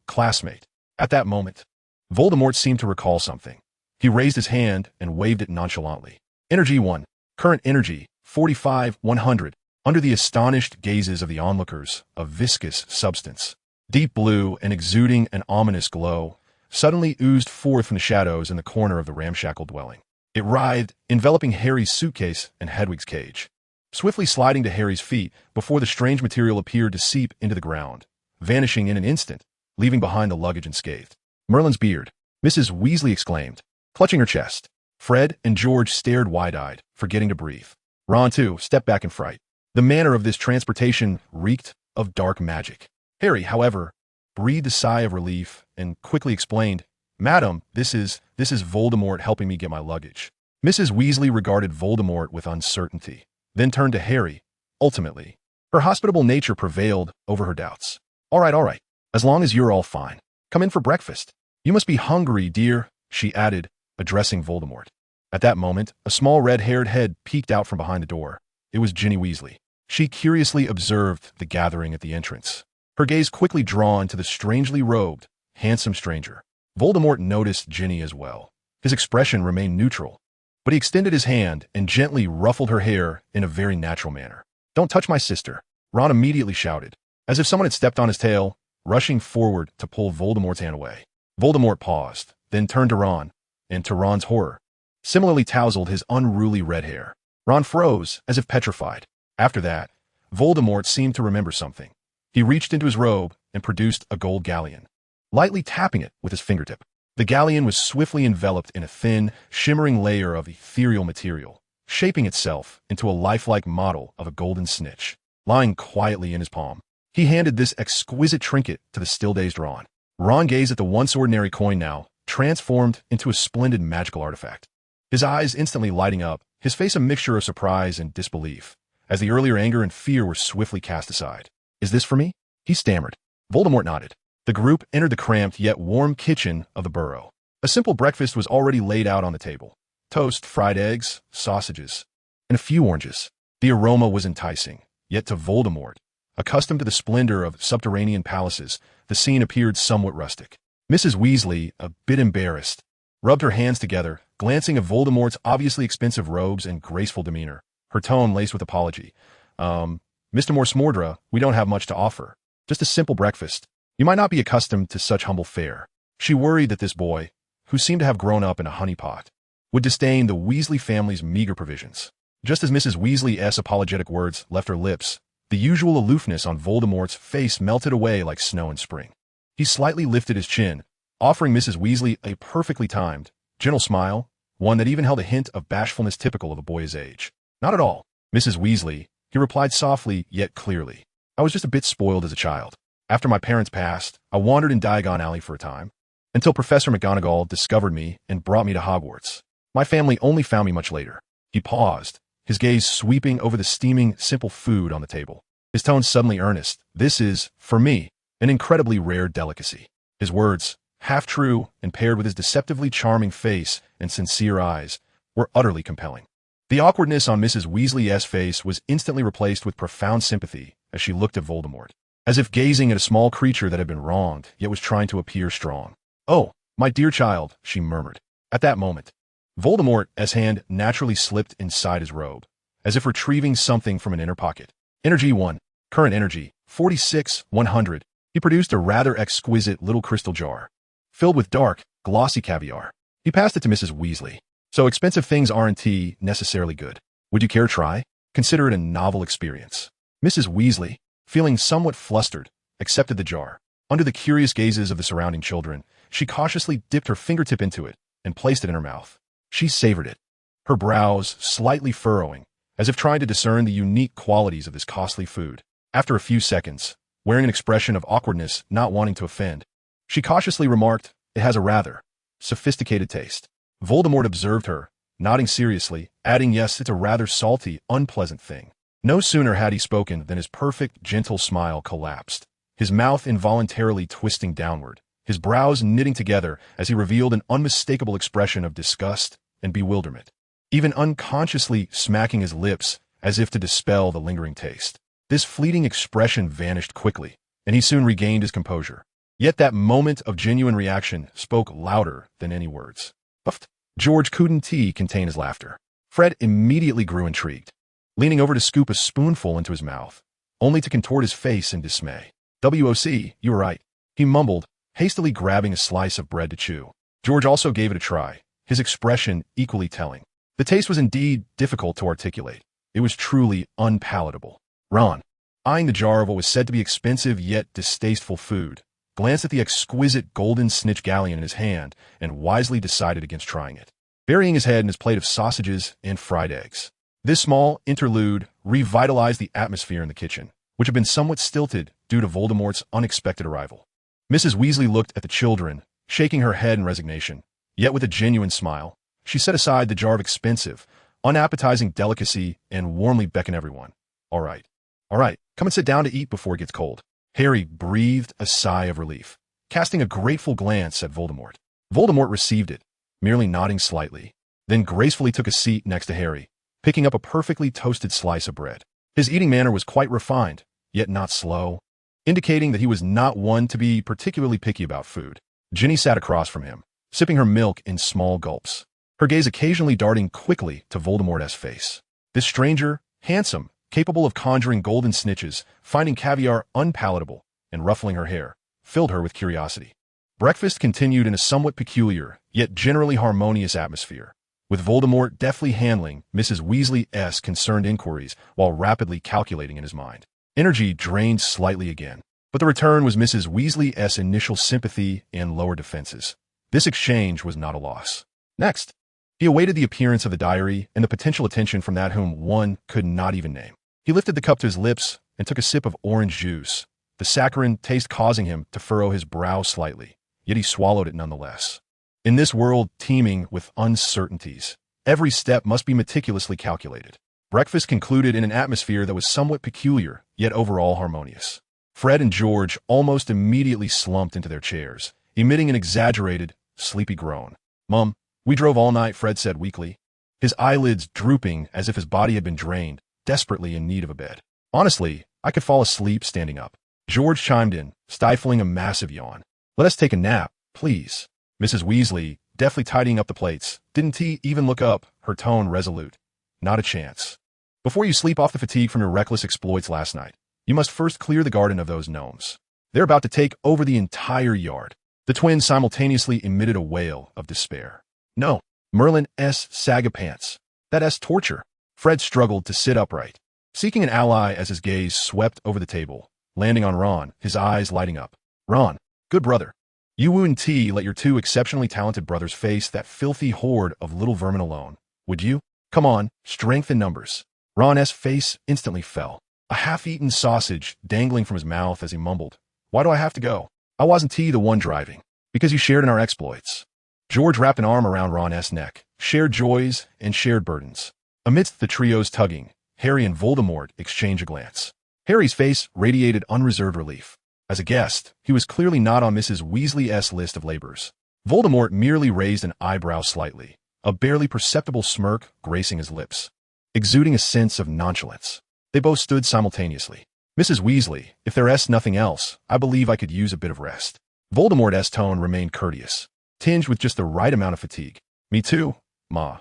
classmate. At that moment, Voldemort seemed to recall something. He raised his hand and waved it nonchalantly. Energy 1. Current energy, 45-100. Under the astonished gazes of the onlookers, a viscous substance, deep blue and exuding an ominous glow, suddenly oozed forth from the shadows in the corner of the ramshackle dwelling. It writhed, enveloping Harry's suitcase and Hedwig's cage, swiftly sliding to Harry's feet before the strange material appeared to seep into the ground, vanishing in an instant, leaving behind the luggage unscathed. Merlin's beard, Mrs. Weasley exclaimed, clutching her chest. Fred and George stared wide-eyed, forgetting to breathe. Ron, too, stepped back in fright. The manner of this transportation reeked of dark magic. Harry, however, breathed a sigh of relief and quickly explained, Madam, this is Voldemort helping me get my luggage. Mrs. Weasley regarded Voldemort with uncertainty, then turned to Harry. Ultimately, her hospitable nature prevailed over her doubts. All right. As long as you're all fine. Come in for breakfast. You must be hungry, dear, she added, addressing Voldemort. At that moment, a small red-haired head peeked out from behind the door. It was Ginny Weasley. She curiously observed the gathering at the entrance, her gaze quickly drawn to the strangely robed, handsome stranger. Voldemort noticed Ginny as well. His expression remained neutral, but he extended his hand and gently ruffled her hair in a very natural manner. Don't touch my sister, Ron immediately shouted, as if someone had stepped on his tail, rushing forward to pull Voldemort's hand away. Voldemort paused, then turned to Ron, and to Ron's horror, similarly tousled his unruly red hair. Ron froze, as if petrified. After that, Voldemort seemed to remember something. He reached into his robe and produced a gold galleon, lightly tapping it with his fingertip. The galleon was swiftly enveloped in a thin, shimmering layer of ethereal material, shaping itself into a lifelike model of a golden snitch, lying quietly in his palm. He handed this exquisite trinket to the still-dazed Ron. Ron gazed at the once ordinary coin now, transformed into a splendid magical artifact. His eyes instantly lighting up, his face a mixture of surprise and disbelief, as the earlier anger and fear were swiftly cast aside. Is this for me? He stammered. Voldemort nodded. The group entered the cramped yet warm kitchen of the burrow. A simple breakfast was already laid out on the table. Toast, fried eggs, sausages, and a few oranges. The aroma was enticing, yet to Voldemort, accustomed to the splendor of subterranean palaces, the scene appeared somewhat rustic. Mrs. Weasley, a bit embarrassed, rubbed her hands together, glancing at Voldemort's obviously expensive robes and graceful demeanor, her tone laced with apology. Mr. Morsmordra, we don't have much to offer. Just a simple breakfast. You might not be accustomed to such humble fare. She worried that this boy, who seemed to have grown up in a honeypot, would disdain the Weasley family's meager provisions. Just as Mrs. Weasley's apologetic words left her lips, the usual aloofness on Voldemort's face melted away like snow in spring. He slightly lifted his chin, offering Mrs. Weasley a perfectly timed, gentle smile, one that even held a hint of bashfulness typical of a boy his age. Not at all, Mrs. Weasley, he replied softly yet clearly. I was just a bit spoiled as a child. After my parents passed, I wandered in Diagon Alley for a time, until Professor McGonagall discovered me and brought me to Hogwarts. My family only found me much later. He paused, his gaze sweeping over the steaming, simple food on the table. His tone suddenly earnest. This is, for me, an incredibly rare delicacy. His words, half true and paired with his deceptively charming face and sincere eyes, were utterly compelling. The awkwardness on Mrs. Weasley's face was instantly replaced with profound sympathy as she looked at Voldemort, as if gazing at a small creature that had been wronged, yet was trying to appear strong. Oh, my dear child, she murmured. At that moment, Voldemort's hand naturally slipped inside his robe, as if retrieving something from an inner pocket. Energy 1. Current energy, 46-100. He produced a rather exquisite little crystal jar, filled with dark, glossy caviar. He passed it to Mrs. Weasley. So expensive things aren't necessarily good. Would you care to try? Consider it a novel experience. Mrs. Weasley, feeling somewhat flustered, accepted the jar. Under the curious gazes of the surrounding children, she cautiously dipped her fingertip into it and placed it in her mouth. She savored it, her brows slightly furrowing, as if trying to discern the unique qualities of this costly food. After a few seconds, wearing an expression of awkwardness, not wanting to offend, she cautiously remarked, "It has a rather sophisticated taste." Voldemort observed her, nodding seriously, adding, "Yes, it's a rather salty, unpleasant thing." No sooner had he spoken than his perfect, gentle smile collapsed, his mouth involuntarily twisting downward, his brows knitting together as he revealed an unmistakable expression of disgust and bewilderment, even unconsciously smacking his lips as if to dispel the lingering taste. This fleeting expression vanished quickly, and he soon regained his composure. Yet that moment of genuine reaction spoke louder than any words. Puffed. George couldn't contain his laughter. Fred immediately grew intrigued, leaning over to scoop a spoonful into his mouth, only to contort his face in dismay. "WOC, you were right," he mumbled, hastily grabbing a slice of bread to chew. George also gave it a try, his expression equally telling. The taste was indeed difficult to articulate. It was truly unpalatable. Ron, eyeing the jar of what was said to be expensive yet distasteful food, glanced at the exquisite golden snitch galleon in his hand and wisely decided against trying it, burying his head in his plate of sausages and fried eggs. This small interlude revitalized the atmosphere in the kitchen, which had been somewhat stilted due to Voldemort's unexpected arrival. Mrs. Weasley looked at the children, shaking her head in resignation, yet with a genuine smile. She set aside the jar of expensive, unappetizing delicacy and warmly beckoned everyone. All right, come and sit down to eat before it gets cold." Harry breathed a sigh of relief, casting a grateful glance at Voldemort. Voldemort received it, merely nodding slightly, then gracefully took a seat next to Harry, picking up a perfectly toasted slice of bread. His eating manner was quite refined, yet not slow, indicating that he was not one to be particularly picky about food. Ginny sat across from him, sipping her milk in small gulps, her gaze occasionally darting quickly to Voldemort's face. This stranger, handsome, capable of conjuring golden snitches, finding caviar unpalatable, and ruffling her hair, filled her with curiosity. Breakfast continued in a somewhat peculiar, yet generally harmonious atmosphere, with Voldemort deftly handling Mrs. Weasley's concerned inquiries while rapidly calculating in his mind. Energy drained slightly again, but the return was Mrs. Weasley's initial sympathy and lower defenses. This exchange was not a loss. Next, he awaited the appearance of the diary and the potential attention from that whom one could not even name. He lifted the cup to his lips and took a sip of orange juice, the saccharine taste causing him to furrow his brow slightly, yet he swallowed it nonetheless. In this world teeming with uncertainties, every step must be meticulously calculated. Breakfast concluded in an atmosphere that was somewhat peculiar, yet overall harmonious. Fred and George almost immediately slumped into their chairs, emitting an exaggerated, sleepy groan. "Mum, we drove all night," Fred said weakly, his eyelids drooping as if his body had been drained, desperately in need of a bed. "Honestly, I could fall asleep standing up." George chimed in, stifling a massive yawn. "Let us take a nap, please." Mrs. Weasley, deftly tidying up the plates, didn't even look up, her tone resolute. "Not a chance. Before you sleep off the fatigue from your reckless exploits last night, you must first clear the garden of those gnomes. They're about to take over the entire yard." The twins simultaneously emitted a wail of despair. "No, Merlin's saga pants. That's torture." Fred struggled to sit upright, seeking an ally as his gaze swept over the table, landing on Ron, his eyes lighting up. "Ron, good brother. You wouldn't let your two exceptionally talented brothers face that filthy horde of little vermin alone, would you? Come on, strength in numbers." Ron's face instantly fell, a half-eaten sausage dangling from his mouth as he mumbled, "Why do I have to go? I wasn't the one driving." "Because you shared in our exploits." George wrapped an arm around Ron's neck, shared joys and shared burdens. Amidst the trio's tugging, Harry and Voldemort exchanged a glance. Harry's face radiated unreserved relief. As a guest, he was clearly not on Mrs. Weasley's list of labors. Voldemort merely raised an eyebrow slightly, a barely perceptible smirk gracing his lips, exuding a sense of nonchalance. They both stood simultaneously. "Mrs. Weasley, if there's nothing else, I believe I could use a bit of rest." Voldemort's tone remained courteous, tinged with just the right amount of fatigue. "Me too, Ma,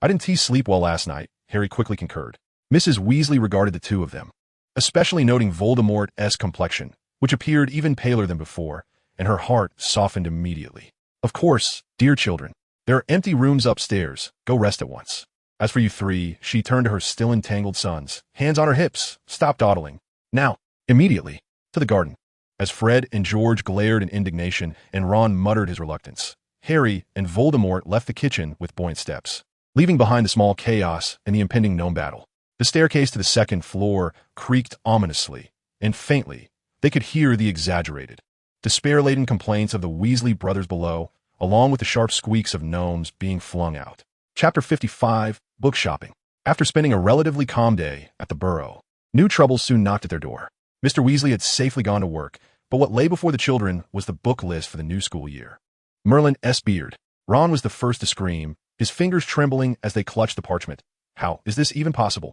I didn't sleep well last night," Harry quickly concurred. Mrs. Weasley regarded the two of them, especially noting Voldemort's complexion, which appeared even paler than before, and her heart softened immediately. "Of course, dear children, There are empty rooms upstairs. Go rest at once. As for you three, she turned to her still entangled sons. Hands on her hips. Stop dawdling. Now, immediately, to the garden. As Fred and George glared in indignation and Ron muttered his reluctance, Harry and Voldemort left the kitchen with buoyant steps, leaving behind the small chaos and the impending gnome battle. The staircase to the second floor creaked ominously, and faintly, they could hear the exaggerated, despair-laden complaints of the Weasley brothers below, along with the sharp squeaks of gnomes being flung out. Chapter 55, Book Shopping. After spending a relatively calm day at the Burrow, new troubles soon knocked at their door. Mr. Weasley had safely gone to work, but what lay before the children was the book list for the new school year. Merlin's beard. Ron was the first to scream, his fingers trembling as they clutched the parchment. How is this even possible?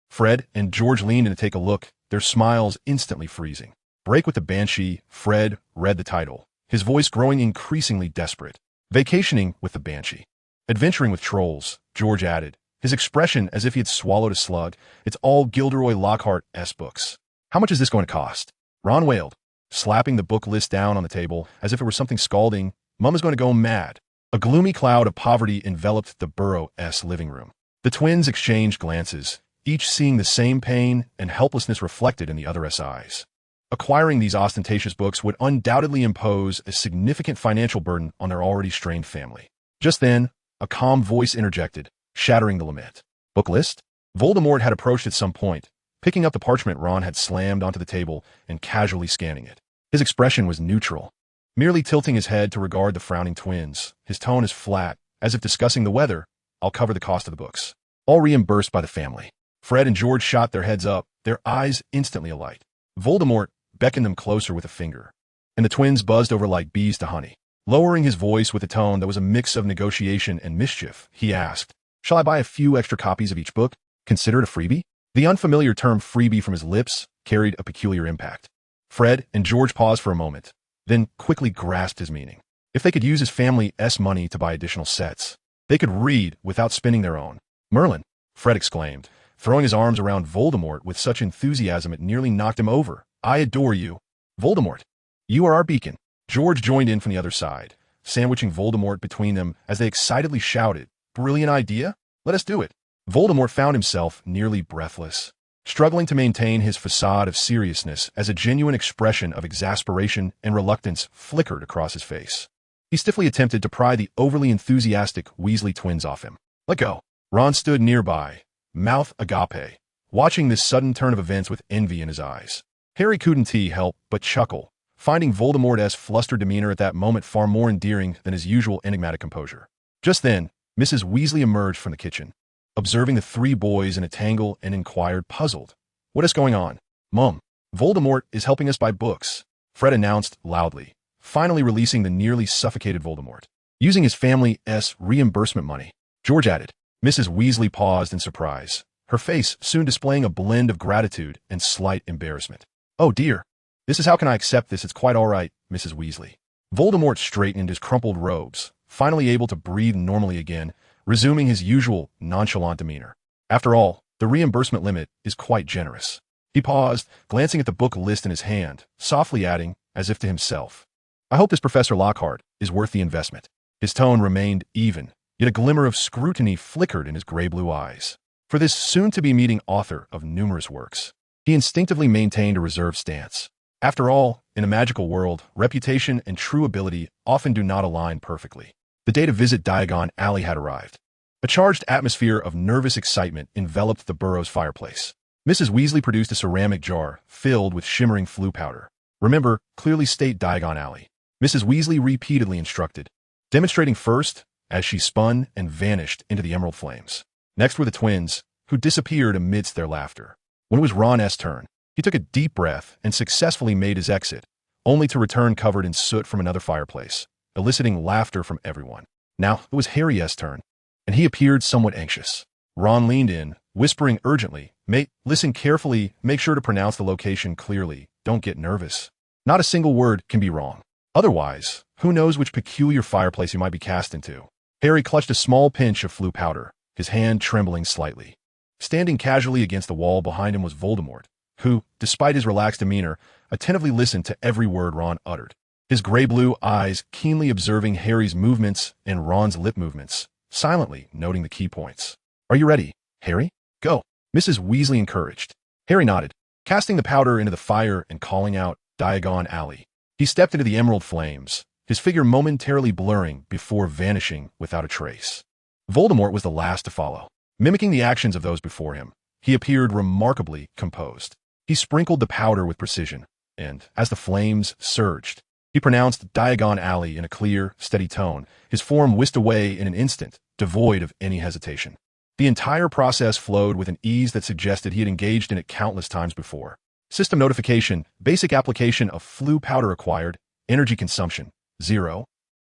Fred and George leaned in to take a look, their smiles instantly freezing. Break with the Banshee. Fred read the title, his voice growing increasingly desperate. Vacationing with the Banshee. Adventuring with Trolls, George added, his expression as if he had swallowed a slug. It's all Gilderoy Lockhart's books. How much is this going to cost? Ron wailed, slapping the book list down on the table as if it were something scalding. Mama's going to go mad. A gloomy cloud of poverty enveloped the Burrow-esque living room. The twins exchanged glances, each seeing the same pain and helplessness reflected in the other's eyes. Acquiring these ostentatious books would undoubtedly impose a significant financial burden on their already strained family. Just then, a calm voice interjected, shattering the lament. Book list? Voldemort had approached at some point, picking up the parchment Ron had slammed onto the table and casually scanning it. His expression was neutral, merely tilting his head to regard the frowning twins. His tone is flat, as if discussing the weather. I'll cover the cost of the books. All reimbursed by the family. Fred and George shot their heads up, their eyes instantly alight. Voldemort beckoned them closer with a finger, and the twins buzzed over like bees to honey. Lowering his voice with a tone that was a mix of negotiation and mischief, he asked, Shall I buy a few extra copies of each book? Consider it a freebie? The unfamiliar term freebie from his lips carried a peculiar impact. Fred and George paused for a moment, then quickly grasped his meaning. If they could use his family's money to buy additional sets, they could read without spending their own. Merlin, Fred exclaimed, throwing his arms around Voldemort with such enthusiasm it nearly knocked him over. I adore you. Voldemort, you are our beacon. George joined in from the other side, sandwiching Voldemort between them as they excitedly shouted, Brilliant idea? Let us do it. Voldemort found himself nearly breathless, struggling to maintain his facade of seriousness as a genuine expression of exasperation and reluctance flickered across his face. He stiffly attempted to pry the overly enthusiastic Weasley twins off him. Let go. Ron stood nearby, mouth agape, watching this sudden turn of events with envy in his eyes. Harry couldn't help but chuckle, finding Voldemort's flustered demeanor at that moment far more endearing than his usual enigmatic composure. Just then, Mrs. Weasley emerged from the kitchen, observing the three boys in a tangle and inquired, puzzled. What is going on? Mum, Voldemort is helping us buy books, Fred announced loudly, finally releasing the nearly suffocated Voldemort. Using his family's reimbursement money, George added. Mrs. Weasley paused in surprise, her face soon displaying a blend of gratitude and slight embarrassment. Oh dear. This is how can I accept this? It's quite all right, Mrs. Weasley. Voldemort straightened his crumpled robes, finally able to breathe normally again, resuming his usual nonchalant demeanor. After all, the reimbursement limit is quite generous. He paused, glancing at the book list in his hand, softly adding, as if to himself, I hope this Professor Lockhart is worth the investment. His tone remained even, yet a glimmer of scrutiny flickered in his gray-blue eyes. For this soon-to-be-meeting author of numerous works, he instinctively maintained a reserved stance. After all, in a magical world, reputation and true ability often do not align perfectly. The day to visit Diagon Alley had arrived. A charged atmosphere of nervous excitement enveloped the Burrow's fireplace. Mrs. Weasley produced a ceramic jar filled with shimmering flue powder. Remember, clearly state Diagon Alley. Mrs. Weasley repeatedly instructed, demonstrating first as she spun and vanished into the emerald flames. Next were the twins, who disappeared amidst their laughter. When it was Ron's turn, he took a deep breath and successfully made his exit, only to return covered in soot from another fireplace, eliciting laughter from everyone. Now it was Harry's turn, and he appeared somewhat anxious. Ron leaned in, whispering urgently, Mate, listen carefully, make sure to pronounce the location clearly, don't get nervous. Not a single word can be wrong. Otherwise, who knows which peculiar fireplace you might be cast into. Harry clutched a small pinch of flue powder, his hand trembling slightly. Standing casually against the wall behind him was Voldemort, who, despite his relaxed demeanor, attentively listened to every word Ron uttered. his gray-blue eyes keenly observing Harry's movements and Ron's lip movements, silently noting the key points. "Are you ready, Harry? Go," Mrs. Weasley encouraged. Harry nodded, casting the powder into the fire and calling out, "Diagon Alley." He stepped into the emerald flames, his figure momentarily blurring before vanishing without a trace. Voldemort was the last to follow. Mimicking the actions of those before him, he appeared remarkably composed. He sprinkled the powder with precision, and, as the flames surged, he pronounced Diagon Alley in a clear, steady tone, his form whisked away in an instant, devoid of any hesitation. The entire process flowed with an ease that suggested he had engaged in it countless times before. System notification, basic application of flu powder acquired, energy consumption, 0.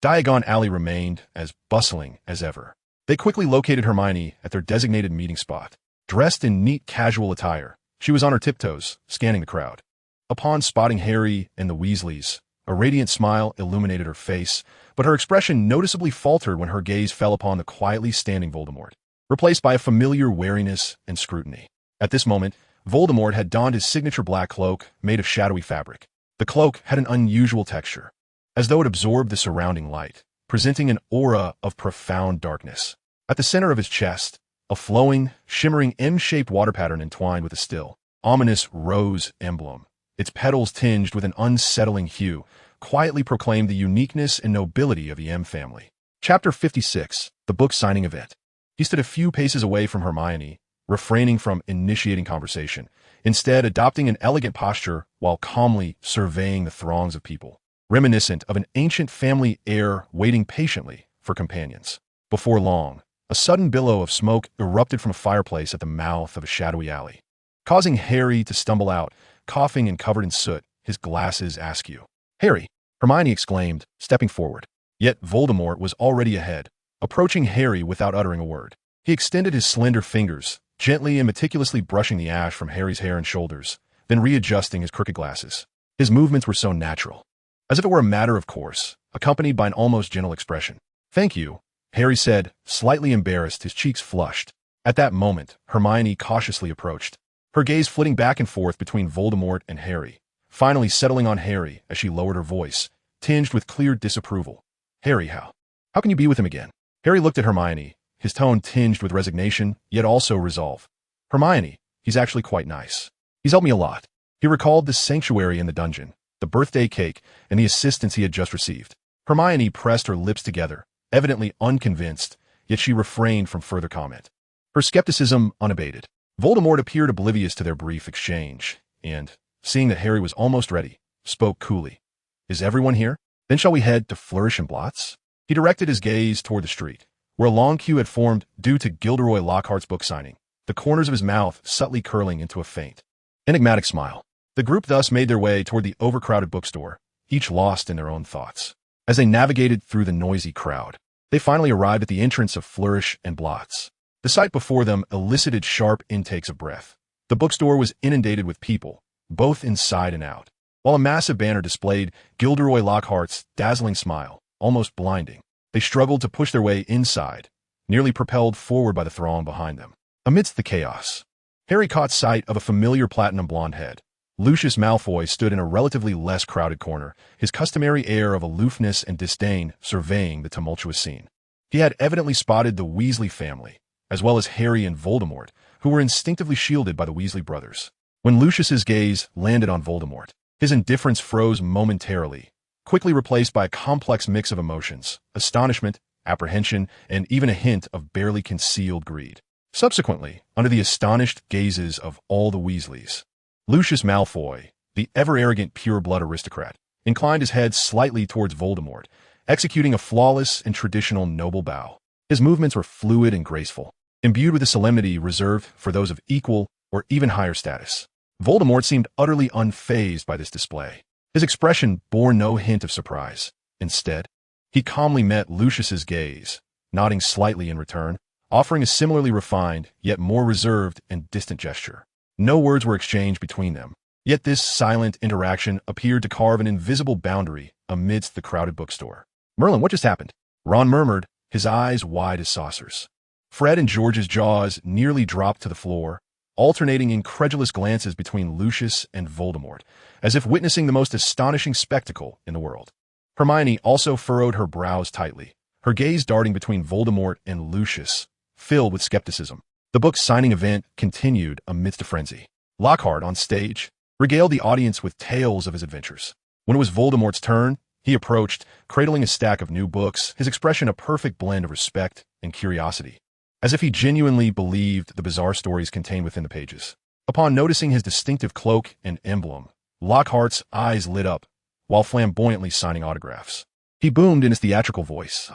Diagon Alley remained as bustling as ever. They quickly located Hermione at their designated meeting spot. Dressed in neat casual attire, she was on her tiptoes, scanning the crowd. Upon spotting Harry and the Weasleys, a radiant smile illuminated her face, but her expression noticeably faltered when her gaze fell upon the quietly standing Voldemort, replaced by a familiar wariness and scrutiny. At this moment, Voldemort had donned his signature black cloak made of shadowy fabric. The cloak had an unusual texture, as though it absorbed the surrounding light, presenting an aura of profound darkness. At the center of his chest, a flowing, shimmering M-shaped water pattern entwined with a still, ominous rose emblem. Its petals tinged with an unsettling hue, quietly proclaimed the uniqueness and nobility of the M family. Chapter 56, The Book Signing Event. He stood a few paces away from Hermione, refraining from initiating conversation, instead adopting an elegant posture while calmly surveying the throngs of people, reminiscent of an ancient family heir waiting patiently for companions. Before long, a sudden billow of smoke erupted from a fireplace at the mouth of a shadowy alley, causing Harry to stumble out, coughing and covered in soot, his glasses askew. "Harry!" Hermione exclaimed, stepping forward. Yet Voldemort was already ahead, approaching Harry without uttering a word. He extended his slender fingers, gently and meticulously brushing the ash from Harry's hair and shoulders, then readjusting his crooked glasses. His movements were so natural, as if it were a matter of course, accompanied by an almost gentle expression. "Thank you," Harry said, slightly embarrassed, his cheeks flushed. At that moment, Hermione cautiously approached, her gaze flitting back and forth between Voldemort and Harry, finally settling on Harry as she lowered her voice, tinged with clear disapproval. "Harry, how can you be with him again?" Harry looked at Hermione, his tone tinged with resignation, yet also resolve. "Hermione, he's actually quite nice. He's helped me a lot." He recalled the sanctuary in the dungeon, the birthday cake, and the assistance he had just received. Hermione pressed her lips together, evidently unconvinced, yet she refrained from further comment, her skepticism unabated. Voldemort appeared oblivious to their brief exchange, and, seeing that Harry was almost ready, spoke coolly. "Is everyone here? Then shall we head to Flourish and Blots?" He directed his gaze toward the street, where a long queue had formed due to Gilderoy Lockhart's book signing, the corners of his mouth subtly curling into a faint, enigmatic smile. The group thus made their way toward the overcrowded bookstore, each lost in their own thoughts. As they navigated through the noisy crowd, they finally arrived at the entrance of Flourish and Blots. The sight before them elicited sharp intakes of breath. The bookstore was inundated with people, both inside and out, while a massive banner displayed Gilderoy Lockhart's dazzling smile, almost blinding. They struggled to push their way inside, nearly propelled forward by the throng behind them. Amidst the chaos, Harry caught sight of a familiar platinum blonde head. Lucius Malfoy stood in a relatively less crowded corner, his customary air of aloofness and disdain surveying the tumultuous scene. He had evidently spotted the Weasley family, as well as Harry and Voldemort, who were instinctively shielded by the Weasley brothers. When Lucius's gaze landed on Voldemort, his indifference froze momentarily, quickly replaced by a complex mix of emotions, astonishment, apprehension, and even a hint of barely concealed greed. Subsequently, under the astonished gazes of all the Weasleys, Lucius Malfoy, the ever-arrogant pure-blood aristocrat, inclined his head slightly towards Voldemort, executing a flawless and traditional noble bow. His movements were fluid and graceful, imbued with a solemnity reserved for those of equal or even higher status. Voldemort seemed utterly unfazed by this display. His expression bore no hint of surprise. Instead, he calmly met Lucius's gaze, nodding slightly in return, offering a similarly refined, yet more reserved and distant gesture. No words were exchanged between them, yet this silent interaction appeared to carve an invisible boundary amidst the crowded bookstore. "Merlin, what just happened?" Ron murmured, his eyes wide as saucers. Fred and George's jaws nearly dropped to the floor, alternating incredulous glances between Lucius and Voldemort, as if witnessing the most astonishing spectacle in the world. Hermione also furrowed her brows tightly, her gaze darting between Voldemort and Lucius, filled with skepticism. The book's signing event continued amidst a frenzy. Lockhart, on stage, regaled the audience with tales of his adventures. When it was Voldemort's turn, he approached, cradling a stack of new books, his expression a perfect blend of respect and curiosity, as if he genuinely believed the bizarre stories contained within the pages. Upon noticing his distinctive cloak and emblem, Lockhart's eyes lit up, while flamboyantly signing autographs. He boomed in his theatrical voice,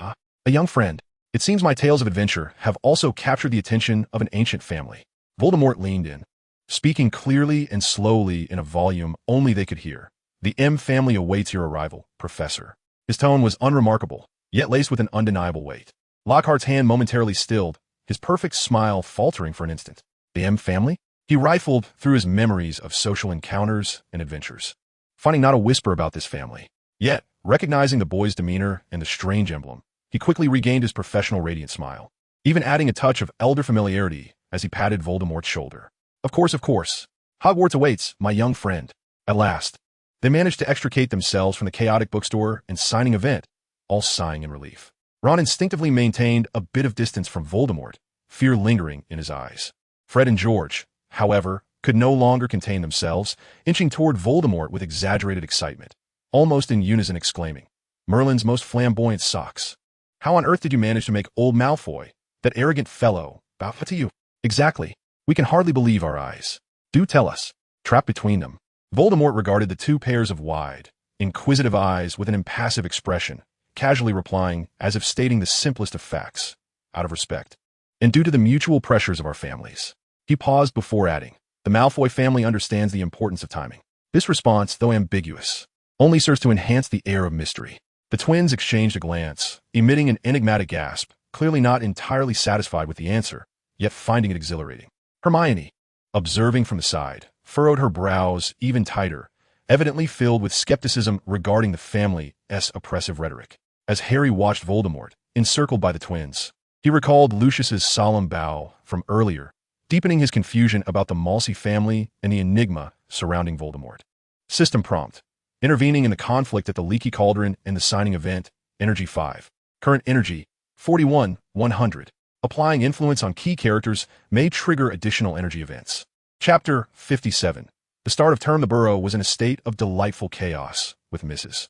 "A young friend. It seems my tales of adventure have also captured the attention of an ancient family." Voldemort leaned in, speaking clearly and slowly in a volume only they could hear. "The M family awaits your arrival, Professor." His tone was unremarkable, yet laced with an undeniable weight. Lockhart's hand momentarily stilled, his perfect smile faltering for an instant. The M family? He rifled through his memories of social encounters and adventures, finding not a whisper about this family. Yet, recognizing the boy's demeanor and the strange emblem, he quickly regained his professional radiant smile, even adding a touch of elder familiarity as he patted Voldemort's shoulder. Of course. Hogwarts awaits, my young friend." At last, they managed to extricate themselves from the chaotic bookstore and signing event, all sighing in relief. Ron instinctively maintained a bit of distance from Voldemort, fear lingering in his eyes. Fred and George, however, could no longer contain themselves, inching toward Voldemort with exaggerated excitement, almost in unison exclaiming, "Merlin's most flamboyant socks. How on earth did you manage to make old Malfoy, that arrogant fellow, bow to you?" "Exactly. We can hardly believe our eyes. Do tell us." Trapped between them, Voldemort regarded the two pairs of wide, inquisitive eyes with an impassive expression, casually replying as if stating the simplest of facts, "Out of respect, and due to the mutual pressures of our families." He paused before adding, "The Malfoy family understands the importance of timing." This response, though ambiguous, only serves to enhance the air of mystery. The twins exchanged a glance, emitting an enigmatic gasp, clearly not entirely satisfied with the answer, yet finding it exhilarating. Hermione, observing from the side, furrowed her brows even tighter, evidently filled with skepticism regarding the family's oppressive rhetoric. As Harry watched Voldemort, encircled by the twins, he recalled Lucius's solemn bow from earlier, deepening his confusion about the Msi family and the enigma surrounding Voldemort. System prompt. Intervening in the conflict at the Leaky Cauldron and the signing event, Energy 5. Current energy, 41,100. Applying influence on key characters may trigger additional energy events. Chapter 57. The start of term. The burrow was in a state of delightful chaos, with Mrs.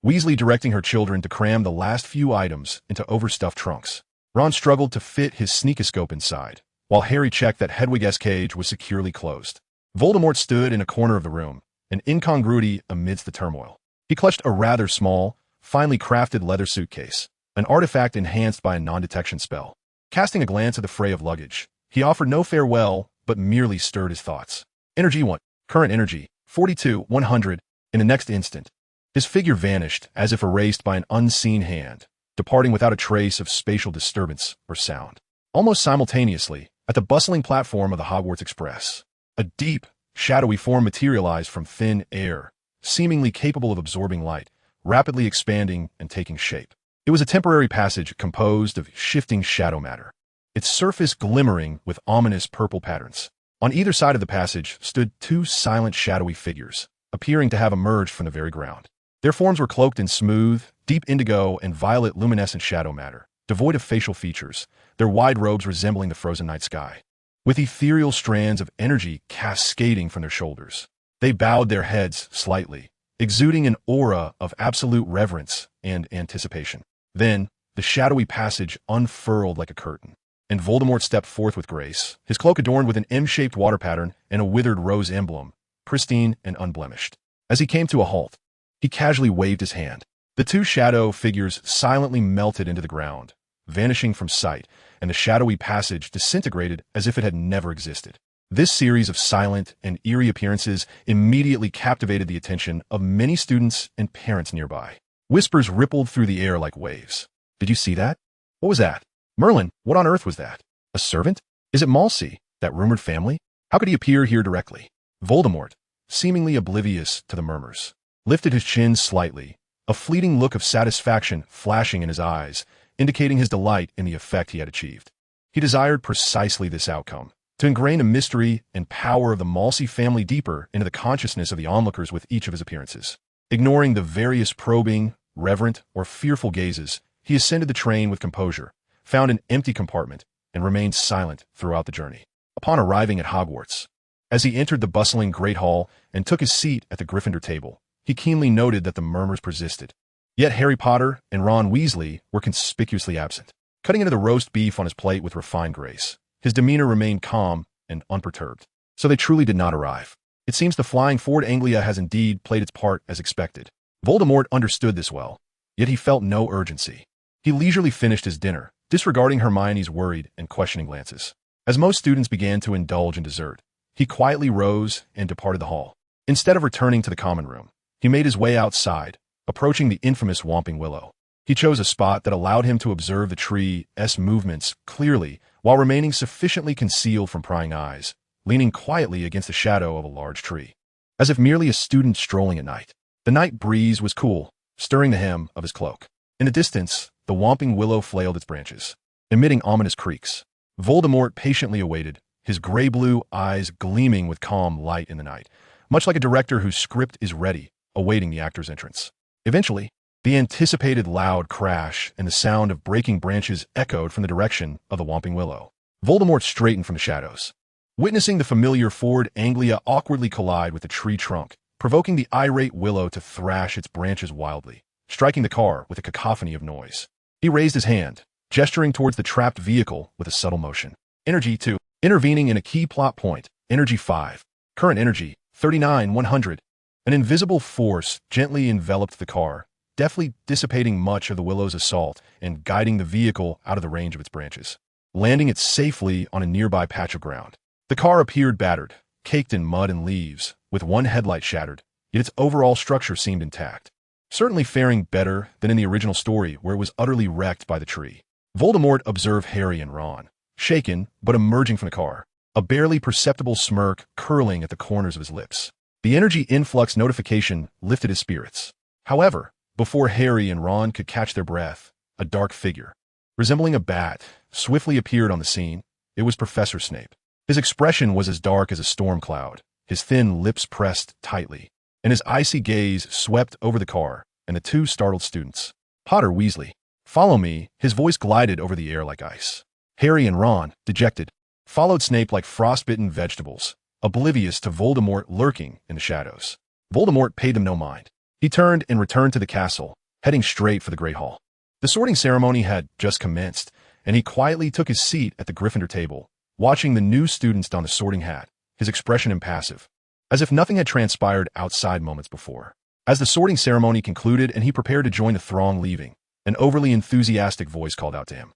Weasley directing her children to cram the last few items into overstuffed trunks. Ron struggled to fit his sneakoscope inside, while Harry checked that Hedwig's cage was securely closed. Voldemort stood in a corner of the room, an incongruity amidst the turmoil. He clutched a rather small, finely crafted leather suitcase, an artifact enhanced by a non-detection spell. Casting a glance at the fray of luggage, he offered no farewell, but merely stirred his thoughts. Energy 1. Current energy, 42,100. In the next instant, his figure vanished as if erased by an unseen hand, departing without a trace of spatial disturbance or sound. Almost simultaneously, at the bustling platform of the Hogwarts Express, a deep, shadowy form materialized from thin air, seemingly capable of absorbing light, rapidly expanding and taking shape. It was a temporary passage composed of shifting shadow matter, its surface glimmering with ominous purple patterns. On either side of the passage stood two silent shadowy figures, appearing to have emerged from the very ground. Their forms were cloaked in smooth, deep indigo and violet luminescent shadow matter, devoid of facial features, their wide robes resembling the frozen night sky, with ethereal strands of energy cascading from their shoulders. They bowed their heads slightly, exuding an aura of absolute reverence and anticipation. Then, the shadowy passage unfurled like a curtain, and Voldemort stepped forth with grace, his cloak adorned with an M-shaped water pattern and a withered rose emblem, pristine and unblemished. As he came to a halt, he casually waved his hand. The two shadow figures silently melted into the ground, vanishing from sight, and the shadowy passage disintegrated as if it had never existed. This series of silent and eerie appearances immediately captivated the attention of many students and parents nearby. Whispers rippled through the air like waves. "Did you see that? What was that? Merlin, what on earth was that? A servant? Is it Msi, that rumored family? How could he appear here directly?" Voldemort, seemingly oblivious to the murmurs, lifted his chin slightly, a fleeting look of satisfaction flashing in his eyes, indicating his delight in the effect he had achieved. He desired precisely this outcome, to ingrain the mystery and power of the Msi family deeper into the consciousness of the onlookers with each of his appearances. Ignoring the various probing, reverent, or fearful gazes, he ascended the train with composure, found an empty compartment, and remained silent throughout the journey. Upon arriving at Hogwarts, as he entered the bustling Great Hall and took his seat at the Gryffindor table, he keenly noted that the murmurs persisted. Yet Harry Potter and Ron Weasley were conspicuously absent. Cutting into the roast beef on his plate with refined grace, his demeanor remained calm and unperturbed. So they truly did not arrive. It seems the flying Ford Anglia has indeed played its part as expected. Voldemort understood this well, yet he felt no urgency. He leisurely finished his dinner, disregarding Hermione's worried and questioning glances. As most students began to indulge in dessert, he quietly rose and departed the hall. Instead of returning to the common room, he made his way outside, approaching the infamous Whomping Willow. He chose a spot that allowed him to observe the tree's movements clearly while remaining sufficiently concealed from prying eyes, leaning quietly against the shadow of a large tree, as if merely a student strolling at night. The night breeze was cool, stirring the hem of his cloak. In the distance, the Whomping Willow flailed its branches, emitting ominous creaks. Voldemort patiently awaited, his gray-blue eyes gleaming with calm light in the night, much like a director whose script is ready, awaiting the actor's entrance. Eventually, the anticipated loud crash and the sound of breaking branches echoed from the direction of the Whomping Willow. Voldemort straightened from the shadows, witnessing the familiar Ford Anglia awkwardly collide with the tree trunk, provoking the irate willow to thrash its branches wildly, striking the car with a cacophony of noise. He raised his hand, gesturing towards the trapped vehicle with a subtle motion. Energy 2. Intervening in a key plot point. Energy 5. Current energy 39,100. An invisible force gently enveloped the car, deftly dissipating much of the willow's assault and guiding the vehicle out of the range of its branches, landing it safely on a nearby patch of ground. The car appeared battered, caked in mud and leaves, with one headlight shattered, yet its overall structure seemed intact, certainly faring better than in the original story where it was utterly wrecked by the tree. Voldemort observed Harry and Ron, shaken but emerging from the car, a barely perceptible smirk curling at the corners of his lips. The energy influx notification lifted his spirits. However, before Harry and Ron could catch their breath, a dark figure, resembling a bat, swiftly appeared on the scene. It was Professor Snape. His expression was as dark as a storm cloud, his thin lips pressed tightly, and his icy gaze swept over the car and the two startled students. Potter Weasley, follow me. His voice glided over the air like ice. Harry and Ron, dejected, followed Snape like frostbitten vegetables, oblivious to Voldemort lurking in the shadows. Voldemort paid them no mind. He turned and returned to the castle, heading straight for the Great Hall. The sorting ceremony had just commenced, and he quietly took his seat at the Gryffindor table, watching the new students don the sorting hat, his expression impassive, as if nothing had transpired outside moments before. As the sorting ceremony concluded and he prepared to join the throng leaving, an overly enthusiastic voice called out to him.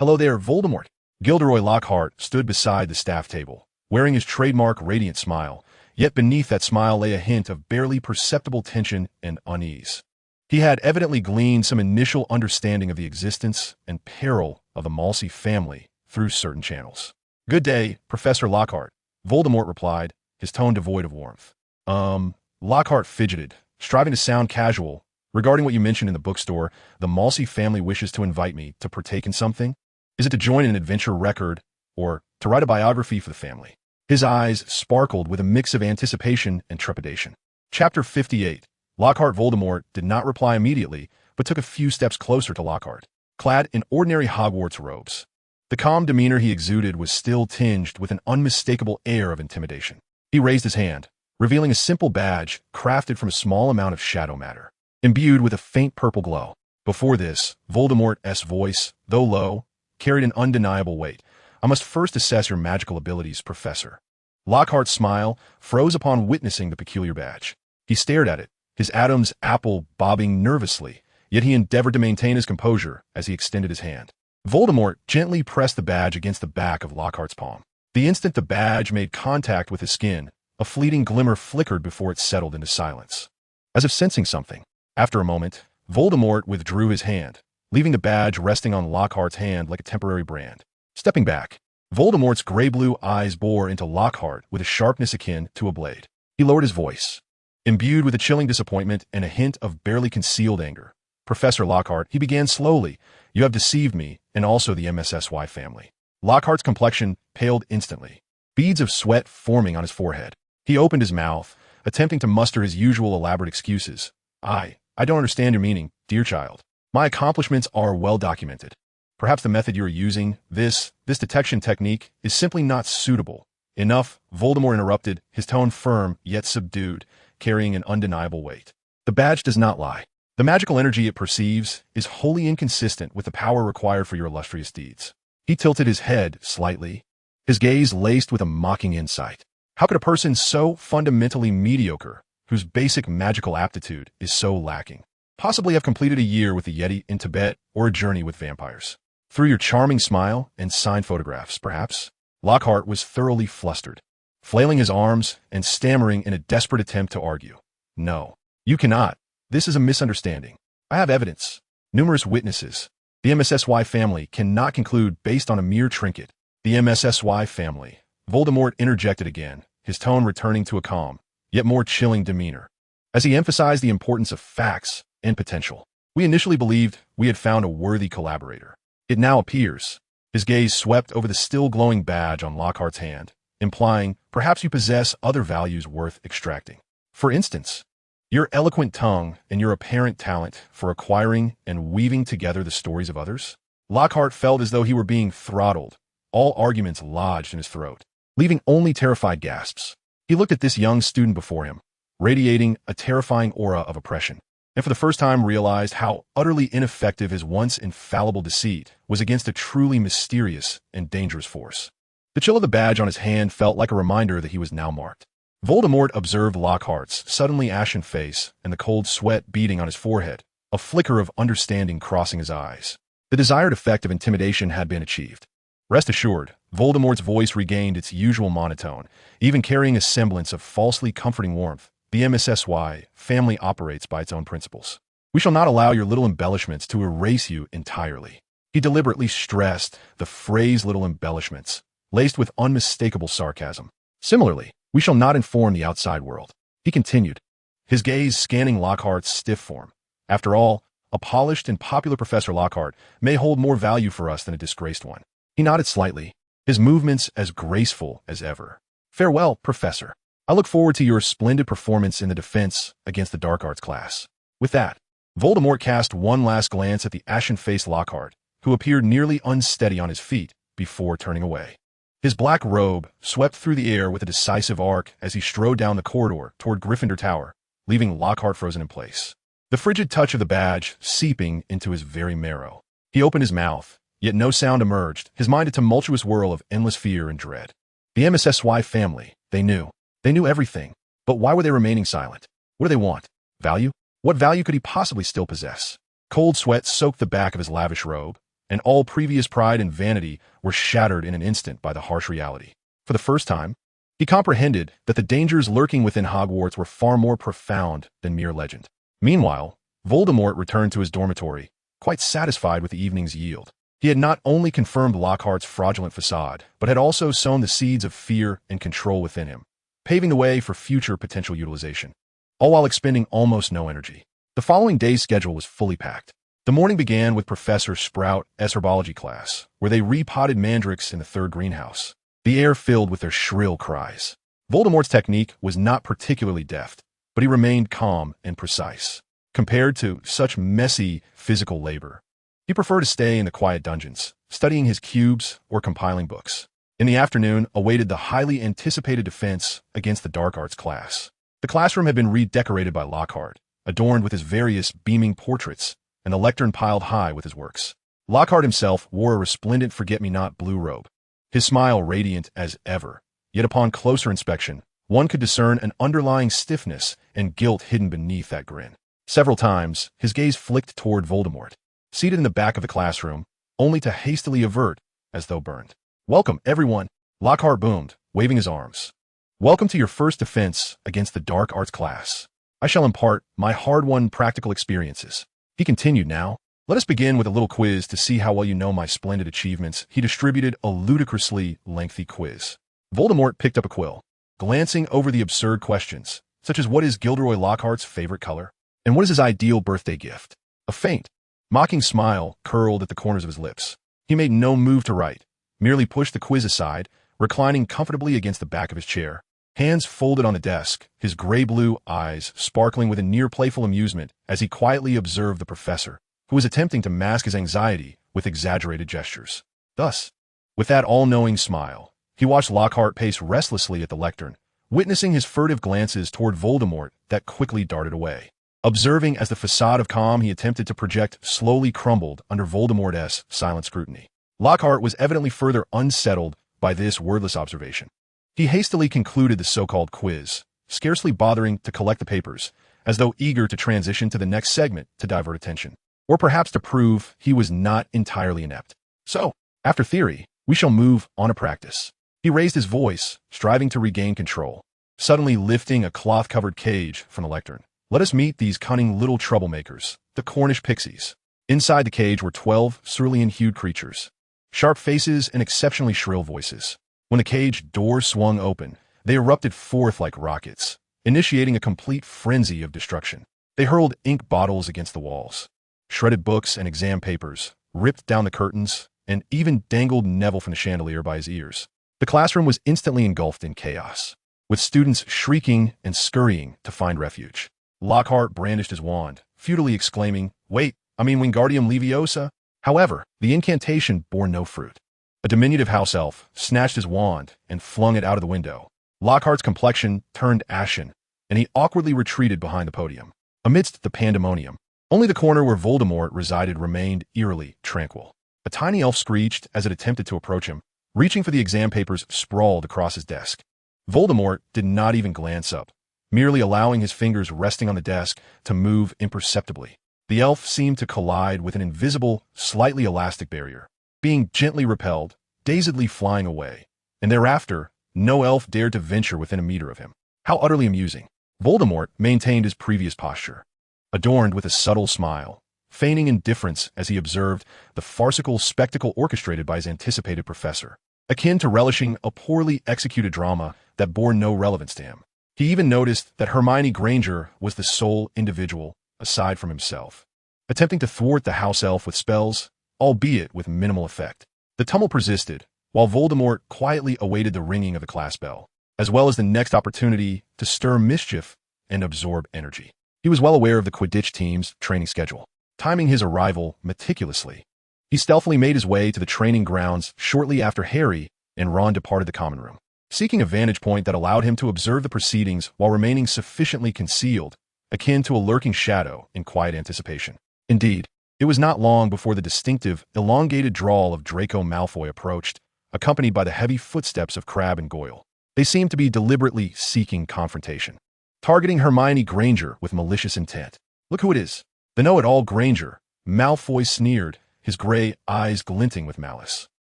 Hello there, Voldemort." Gilderoy Lockhart stood beside the staff table, wearing his trademark radiant smile, yet beneath that smile lay a hint of barely perceptible tension and unease. He had evidently gleaned some initial understanding of the existence and peril of the Malsey family through certain channels. "Good day, Professor Lockhart," Voldemort replied, his tone devoid of warmth. Lockhart fidgeted, striving to sound casual. "Regarding what you mentioned in the bookstore, the Malsey family wishes to invite me to partake in something. Is it to join an adventure record, or to write a biography for the family?" His eyes sparkled with a mix of anticipation and trepidation. Chapter 58. Lockhart Voldemort did not reply immediately, but took a few steps closer to Lockhart, clad in ordinary Hogwarts robes. The calm demeanor he exuded was still tinged with an unmistakable air of intimidation. He raised his hand, revealing a simple badge crafted from a small amount of shadow matter, imbued with a faint purple glow. Before this, Voldemort's voice, though low, carried an undeniable weight. "I must first assess your magical abilities, Professor." Lockhart's smile froze upon witnessing the peculiar badge. He stared at it, his Adam's apple bobbing nervously, yet he endeavored to maintain his composure as he extended his hand. Voldemort gently pressed the badge against the back of Lockhart's palm. The instant the badge made contact with his skin, a fleeting glimmer flickered before it settled into silence. As if sensing something, after a moment, Voldemort withdrew his hand, leaving the badge resting on Lockhart's hand like a temporary brand. Stepping back, Voldemort's gray-blue eyes bore into Lockhart with a sharpness akin to a blade. He lowered his voice, imbued with a chilling disappointment and a hint of barely concealed anger. "Professor Lockhart," he began slowly, "you have deceived me and also the MSSY family." Lockhart's complexion paled instantly, beads of sweat forming on his forehead. He opened his mouth, attempting to muster his usual elaborate excuses. I don't understand your meaning, Dear child, my accomplishments are well documented. Perhaps the method you are using, this detection technique, is simply not suitable. Enough, Voldemort interrupted, his tone firm yet subdued, carrying an undeniable weight. The badge does not lie. The magical energy it perceives is wholly inconsistent with the power required for your illustrious deeds. He tilted his head slightly, his gaze laced with a mocking insight. How could a person so fundamentally mediocre, whose basic magical aptitude is so lacking, possibly have completed a year with the Yeti in Tibet or a journey with vampires? Through your charming smile and signed photographs, perhaps? Lockhart was thoroughly flustered, flailing his arms and stammering in a desperate attempt to argue. No, you cannot. This is a misunderstanding. I have evidence. Numerous witnesses. The MSSY family cannot conclude based on a mere trinket. The MSSY family. Voldemort interjected again, his tone returning to a calm, yet more chilling demeanor, as he emphasized the importance of facts and potential. We initially believed we had found a worthy collaborator. It now appears. His gaze swept over the still glowing badge on Lockhart's hand, implying perhaps you possess other values worth extracting. For instance, your eloquent tongue and your apparent talent for acquiring and weaving together the stories of others? Lockhart felt as though he were being throttled, all arguments lodged in his throat, leaving only terrified gasps. He looked at this young student before him, radiating a terrifying aura of oppression, and for the first time realized how utterly ineffective his once infallible deceit was against a truly mysterious and dangerous force. The chill of the badge on his hand felt like a reminder that he was now marked. Voldemort observed Lockhart's suddenly ashen face and the cold sweat beading on his forehead, a flicker of understanding crossing his eyes. The desired effect of intimidation had been achieved. Rest assured, Voldemort's voice regained its usual monotone, even carrying a semblance of falsely comforting warmth. The MSSY family operates by its own principles. We shall not allow your little embellishments to erase you entirely. He deliberately stressed the phrase little embellishments, laced with unmistakable sarcasm. Similarly, we shall not inform the outside world. He continued, his gaze scanning Lockhart's stiff form. After all, a polished and popular Professor Lockhart may hold more value for us than a disgraced one. He nodded slightly, his movements as graceful as ever. Farewell, Professor. I look forward to your splendid performance in the defense against the Dark Arts class. With that, Voldemort cast one last glance at the ashen-faced Lockhart, who appeared nearly unsteady on his feet before turning away. His black robe swept through the air with a decisive arc as he strode down the corridor toward Gryffindor Tower, leaving Lockhart frozen in place, the frigid touch of the badge seeping into his very marrow. He opened his mouth, yet no sound emerged, his mind a tumultuous whirl of endless fear and dread. The MSSY family, they knew. They knew everything, but why were they remaining silent? What do they want? Value? What value could he possibly still possess? Cold sweat soaked the back of his lavish robe, and all previous pride and vanity were shattered in an instant by the harsh reality. For the first time, he comprehended that the dangers lurking within Hogwarts were far more profound than mere legend. Meanwhile, Voldemort returned to his dormitory, quite satisfied with the evening's yield. He had not only confirmed Lockhart's fraudulent facade, but had also sown the seeds of fear and control within him, paving the way for future potential utilization, all while expending almost no energy. The following day's schedule was fully packed. The morning began with Professor Sprout's herbology class, where they repotted mandrakes in the third greenhouse, the air filled with their shrill cries. Voldemort's technique was not particularly deft, but he remained calm and precise. Compared to such messy physical labor, he preferred to stay in the quiet dungeons, studying his cubes or compiling books. In the afternoon, awaited the highly anticipated defense against the Dark Arts class. The classroom had been redecorated by Lockhart, adorned with his various beaming portraits, and the lectern piled high with his works. Lockhart himself wore a resplendent forget-me-not blue robe, his smile radiant as ever, yet upon closer inspection, one could discern an underlying stiffness and guilt hidden beneath that grin. Several times, his gaze flicked toward Voldemort, seated in the back of the classroom, only to hastily avert, as though burned. Welcome, everyone, Lockhart boomed, waving his arms. Welcome to your first defense against the Dark Arts class. I shall impart my hard-won practical experiences. He continued now. Let us begin with a little quiz to see how well you know my splendid achievements. He distributed a ludicrously lengthy quiz. Voldemort picked up a quill, glancing over the absurd questions, such as what is Gilderoy Lockhart's favorite color, and what is his ideal birthday gift. A faint, mocking smile curled at the corners of his lips. He made no move to write, merely pushed the quiz aside, reclining comfortably against the back of his chair. hands folded on the desk, his gray-blue eyes sparkling with a near-playful amusement as he quietly observed the professor, who was attempting to mask his anxiety with exaggerated gestures. Thus, with that all-knowing smile, he watched Lockhart pace restlessly at the lectern, witnessing his furtive glances toward Voldemort that quickly darted away. Observing as the facade of calm he attempted to project slowly crumbled under Voldemort's silent scrutiny. Lockhart was evidently further unsettled by this wordless observation. He hastily concluded the so-called quiz, scarcely bothering to collect the papers, as though eager to transition to the next segment to divert attention, or perhaps to prove he was not entirely inept. So, after theory, we shall move on to practice. He raised his voice, striving to regain control, suddenly lifting a cloth-covered cage from the lectern. Let us meet these cunning little troublemakers, the Cornish pixies. Inside the cage were 12 cerulean-hued creatures, sharp faces and exceptionally shrill voices. When the cage door swung open, they erupted forth like rockets, initiating a complete frenzy of destruction. They hurled ink bottles against the walls, shredded books and exam papers, ripped down the curtains, and even dangled Neville from the chandelier by his ears. The classroom was instantly engulfed in chaos, with students shrieking and scurrying to find refuge. Lockhart brandished his wand, futilely exclaiming, "Wait, Wingardium Leviosa?" However, the incantation bore no fruit. A diminutive house elf snatched his wand and flung it out of the window. Lockhart's complexion turned ashen, and he awkwardly retreated behind the podium. Amidst the pandemonium, only the corner where Voldemort resided remained eerily tranquil. A tiny elf screeched as it attempted to approach him, reaching for the exam papers sprawled across his desk. Voldemort did not even glance up, merely allowing his fingers resting on the desk to move imperceptibly. The elf seemed to collide with an invisible, slightly elastic barrier, being gently repelled, dazedly flying away, and thereafter, no elf dared to venture within a meter of him. How utterly amusing. Voldemort maintained his previous posture, adorned with a subtle smile, feigning indifference as he observed the farcical spectacle orchestrated by his anticipated professor, akin to relishing a poorly executed drama that bore no relevance to him. He even noticed that Hermione Granger was the sole individual, aside from himself, attempting to thwart the house elf with spells, albeit with minimal effect. The tumult persisted, while Voldemort quietly awaited the ringing of the class bell, as well as the next opportunity to stir mischief and absorb energy. He was well aware of the Quidditch team's training schedule, timing his arrival meticulously. He stealthily made his way to the training grounds shortly after Harry and Ron departed the common room, seeking a vantage point that allowed him to observe the proceedings while remaining sufficiently concealed, akin to a lurking shadow in quiet anticipation. Indeed, it was not long before the distinctive, elongated drawl of Draco Malfoy approached, accompanied by the heavy footsteps of Crabbe and Goyle. They seemed to be deliberately seeking confrontation, targeting Hermione Granger with malicious intent. "Look who it is. The know-it-all Granger," Malfoy sneered, his gray eyes glinting with malice.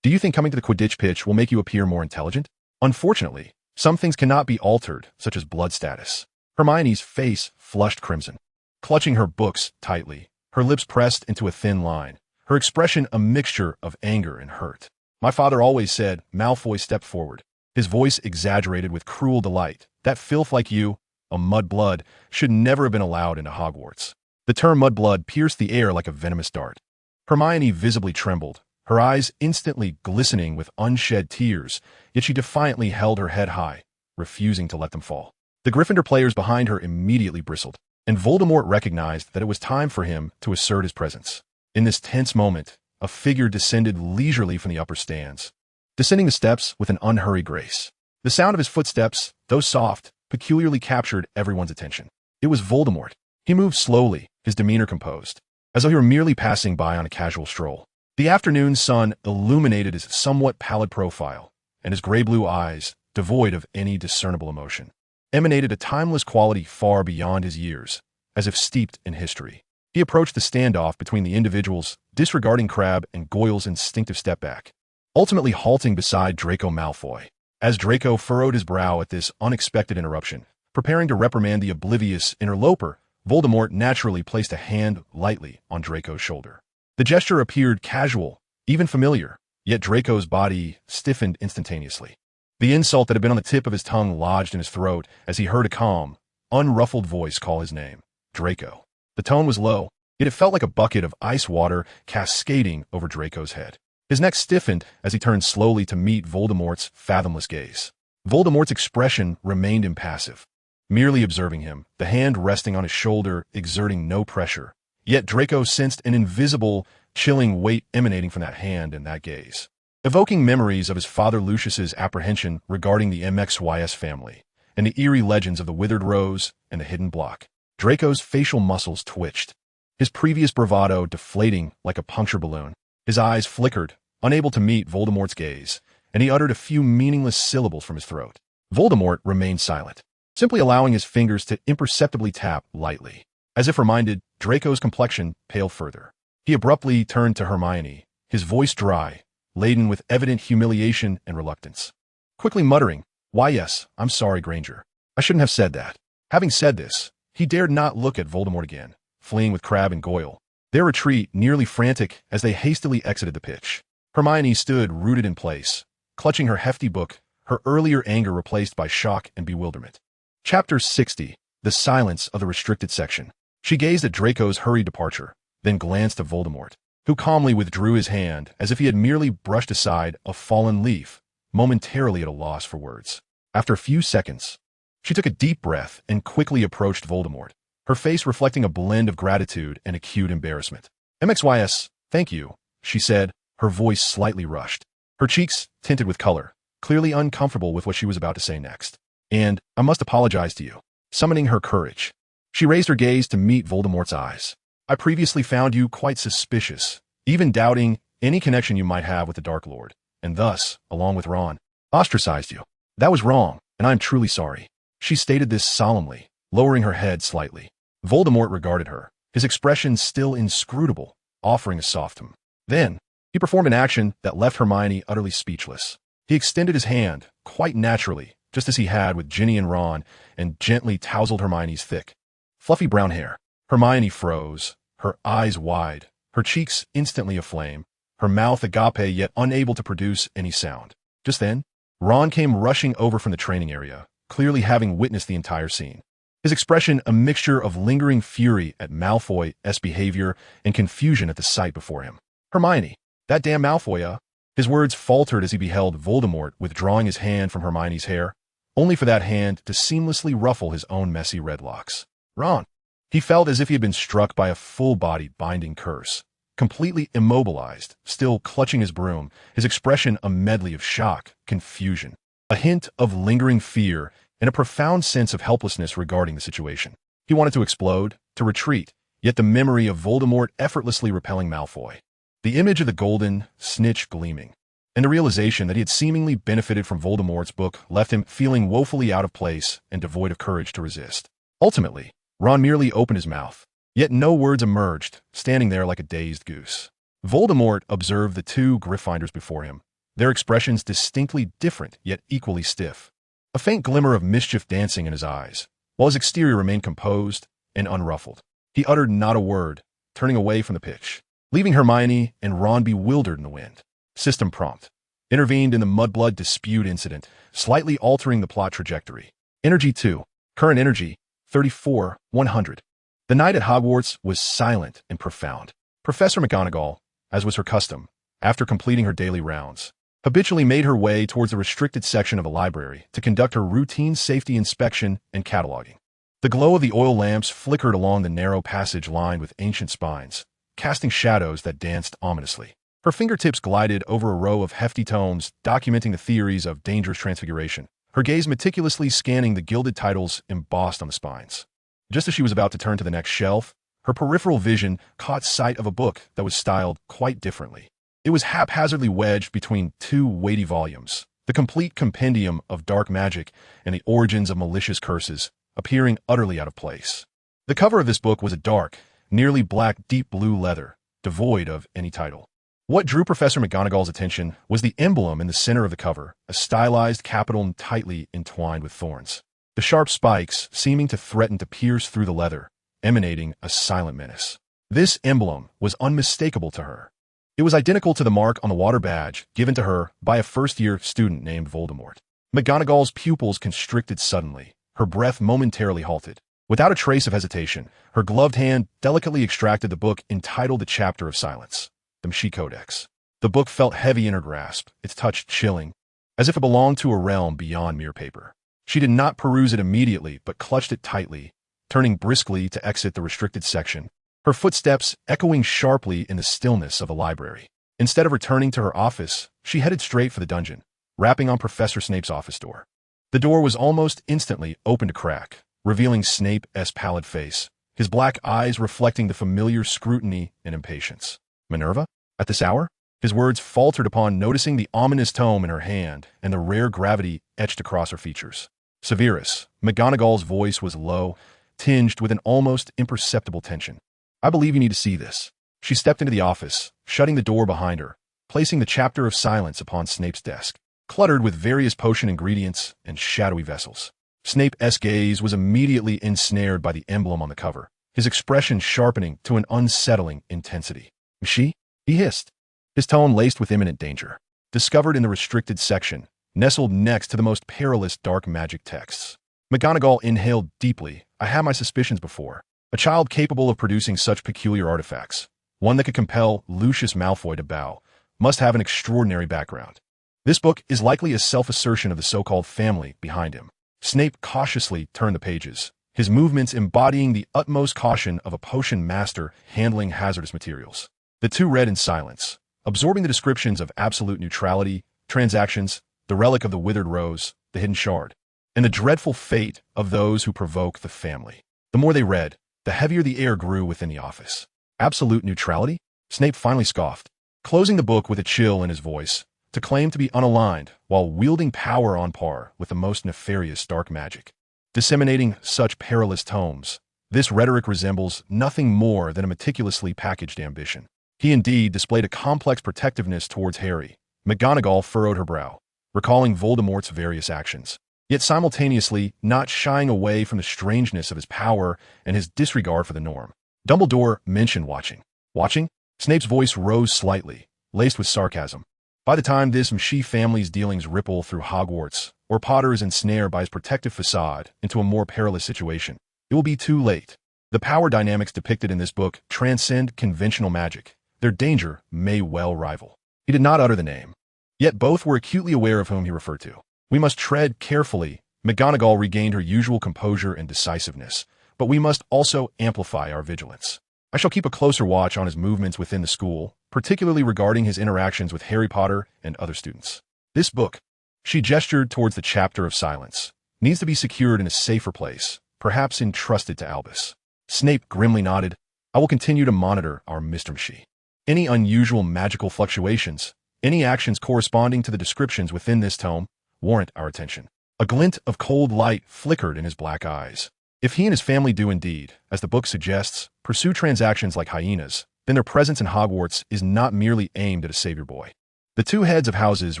"Do you think coming to the Quidditch pitch will make you appear more intelligent? Unfortunately, some things cannot be altered, such as blood status." Hermione's face flushed crimson, clutching her books tightly, her lips pressed into a thin line, her expression a mixture of anger and hurt. "My father always said," Malfoy stepped forward, his voice exaggerated with cruel delight, "that filth like you, a mudblood, should never have been allowed into Hogwarts." The term mudblood pierced the air like a venomous dart. Hermione visibly trembled, her eyes instantly glistening with unshed tears, yet she defiantly held her head high, refusing to let them fall. The Gryffindor players behind her immediately bristled, and Voldemort recognized that it was time for him to assert his presence. In this tense moment, a figure descended leisurely from the upper stands, descending the steps with an unhurried grace. The sound of his footsteps, though soft, peculiarly captured everyone's attention. It was Voldemort. He moved slowly, his demeanor composed, as though he were merely passing by on a casual stroll. The afternoon sun illuminated his somewhat pallid profile, and his gray-blue eyes, devoid of any discernible emotion, emanated a timeless quality far beyond his years, as if steeped in history. He approached the standoff between the individuals, disregarding Crabbe and Goyle's instinctive step back, ultimately halting beside Draco Malfoy. As Draco furrowed his brow at this unexpected interruption, preparing to reprimand the oblivious interloper, Voldemort naturally placed a hand lightly on Draco's shoulder. The gesture appeared casual, even familiar, yet Draco's body stiffened instantaneously. The insult that had been on the tip of his tongue lodged in his throat as he heard a calm, unruffled voice call his name, Draco. The tone was low, yet it felt like a bucket of ice water cascading over Draco's head. His neck stiffened as he turned slowly to meet Voldemort's fathomless gaze. Voldemort's expression remained impassive, merely observing him, the hand resting on his shoulder, exerting no pressure. Yet Draco sensed an invisible, chilling weight emanating from that hand and that gaze, evoking memories of his father Lucius's apprehension regarding the MXYS family, and the eerie legends of the withered rose and the hidden block. Draco's facial muscles twitched, his previous bravado deflating like a puncture balloon. His eyes flickered, unable to meet Voldemort's gaze, and he uttered a few meaningless syllables from his throat. Voldemort remained silent, simply allowing his fingers to imperceptibly tap lightly. As if reminded, Draco's complexion paled further. He abruptly turned to Hermione, his voice dry, laden with evident humiliation and reluctance, quickly muttering, "Why yes, I'm sorry, Granger. I shouldn't have said that." Having said this, he dared not look at Voldemort again, fleeing with Crabbe and Goyle, their retreat nearly frantic as they hastily exited the pitch. Hermione stood rooted in place, clutching her hefty book, her earlier anger replaced by shock and bewilderment. Chapter 60. The Silence of the Restricted Section. She gazed at Draco's hurried departure, then glanced at Voldemort, who calmly withdrew his hand as if he had merely brushed aside a fallen leaf, momentarily at a loss for words. After a few seconds, she took a deep breath and quickly approached Voldemort, her face reflecting a blend of gratitude and acute embarrassment. "MXYS, thank you," she said, her voice slightly rushed, her cheeks tinted with color, clearly uncomfortable with what she was about to say next. "And I must apologize to you." Summoning her courage, she raised her gaze to meet Voldemort's eyes. "I previously found you quite suspicious, even doubting any connection you might have with the Dark Lord, and thus, along with Ron, ostracized you. That was wrong, and I am truly sorry." She stated this solemnly, lowering her head slightly. Voldemort regarded her, his expression still inscrutable, offering a soft hum. Then, he performed an action that left Hermione utterly speechless. He extended his hand, quite naturally, just as he had with Ginny and Ron, and gently tousled Hermione's thick, fluffy brown hair. Hermione froze, her eyes wide, her cheeks instantly aflame, her mouth agape yet unable to produce any sound. Just then, Ron came rushing over from the training area, clearly having witnessed the entire scene. His expression a mixture of lingering fury at Malfoy's behavior and confusion at the sight before him. "Hermione, that damn Malfoy, His words faltered as he beheld Voldemort withdrawing his hand from Hermione's hair, only for that hand to seamlessly ruffle his own messy red locks. "Ron." He felt as if he had been struck by a full-bodied binding curse. Completely immobilized, still clutching his broom, his expression a medley of shock, confusion, a hint of lingering fear, and a profound sense of helplessness regarding the situation. He wanted to explode, to retreat, yet the memory of Voldemort effortlessly repelling Malfoy, the image of the golden snitch gleaming, and the realization that he had seemingly benefited from Voldemort's book left him feeling woefully out of place and devoid of courage to resist. Ultimately, Ron merely opened his mouth, yet no words emerged, standing there like a dazed goose. Voldemort observed the two Gryffindors before him, their expressions distinctly different yet equally stiff, a faint glimmer of mischief dancing in his eyes, while his exterior remained composed and unruffled. He uttered not a word, turning away from the pitch, leaving Hermione and Ron bewildered in the wind. System prompt intervened in the Mudblood dispute incident, slightly altering the plot trajectory. Energy 2. Current energy, 34,100. The night at Hogwarts was silent and profound. Professor McGonagall, as was her custom, after completing her daily rounds, habitually made her way towards the restricted section of the library to conduct her routine safety inspection and cataloging. The glow of the oil lamps flickered along the narrow passage lined with ancient spines, casting shadows that danced ominously. Her fingertips glided over a row of hefty tomes documenting the theories of dangerous transfiguration, her gaze meticulously scanning the gilded titles embossed on the spines. Just as she was about to turn to the next shelf, her peripheral vision caught sight of a book that was styled quite differently. It was haphazardly wedged between two weighty volumes, the complete compendium of dark magic and the origins of malicious curses, appearing utterly out of place. The cover of this book was a dark, nearly black deep blue leather, devoid of any title. What drew Professor McGonagall's attention was the emblem in the center of the cover, a stylized capital tightly entwined with thorns, the sharp spikes seeming to threaten to pierce through the leather, emanating a silent menace. This emblem was unmistakable to her. It was identical to the mark on the water badge given to her by a first-year student named Voldemort. McGonagall's pupils constricted suddenly, her breath momentarily halted. Without a trace of hesitation, her gloved hand delicately extracted the book entitled The Chapter of Silence, the Msi Codex. The book felt heavy in her grasp, its touch chilling, as if it belonged to a realm beyond mere paper. She did not peruse it immediately, but clutched it tightly, turning briskly to exit the restricted section, her footsteps echoing sharply in the stillness of a library. Instead of returning to her office, she headed straight for the dungeon, rapping on Professor Snape's office door. The door was almost instantly opened a crack, revealing Snape's pallid face, his black eyes reflecting the familiar scrutiny and impatience. "Minerva? At this hour?" His words faltered upon noticing the ominous tome in her hand and the rare gravity etched across her features. "Severus." McGonagall's voice was low, tinged with an almost imperceptible tension. "I believe you need to see this." She stepped into the office, shutting the door behind her, placing the chapter of silence upon Snape's desk, cluttered with various potion ingredients and shadowy vessels. Snape's gaze was immediately ensnared by the emblem on the cover, his expression sharpening to an unsettling intensity. "Msi?" he hissed, his tone laced with imminent danger. Discovered in the restricted section, nestled next to the most perilous dark magic texts. McGonagall inhaled deeply. "I had my suspicions before. A child capable of producing such peculiar artifacts, one that could compel Lucius Malfoy to bow, must have an extraordinary background. This book is likely a self-assertion of the so-called family behind him." Snape cautiously turned the pages, his movements embodying the utmost caution of a potion master handling hazardous materials. The two read in silence, absorbing the descriptions of absolute neutrality, transactions, the relic of the withered rose, the hidden shard, and the dreadful fate of those who provoke the family. The more they read, the heavier the air grew within the office. Absolute neutrality? Snape finally scoffed, closing the book with a chill in his voice, to claim to be unaligned while wielding power on par with the most nefarious dark magic. Disseminating such perilous tomes, this rhetoric resembles nothing more than a meticulously packaged ambition. He indeed displayed a complex protectiveness towards Harry. McGonagall furrowed her brow, recalling Voldemort's various actions, yet simultaneously not shying away from the strangeness of his power and his disregard for the norm. Dumbledore mentioned watching. Watching? Snape's voice rose slightly, laced with sarcasm. By the time this Msi family's dealings ripple through Hogwarts, or Potter is ensnared by his protective facade into a more perilous situation, it will be too late. The power dynamics depicted in this book transcend conventional magic. Their danger may well rival. He did not utter the name, yet both were acutely aware of whom he referred to. "We must tread carefully." McGonagall regained her usual composure and decisiveness, but we must also amplify our vigilance. "I shall keep a closer watch on his movements within the school, particularly regarding his interactions with Harry Potter and other students. This book," she gestured towards the chapter of silence, "needs to be secured in a safer place, perhaps entrusted to Albus." Snape grimly nodded. "I will continue to monitor our Mr. Msi. Any unusual magical fluctuations, any actions corresponding to the descriptions within this tome, warrant our attention." A glint of cold light flickered in his black eyes. If he and his family do indeed, as the book suggests, pursue transactions like hyenas, then their presence in Hogwarts is not merely aimed at a savior boy. The two heads of houses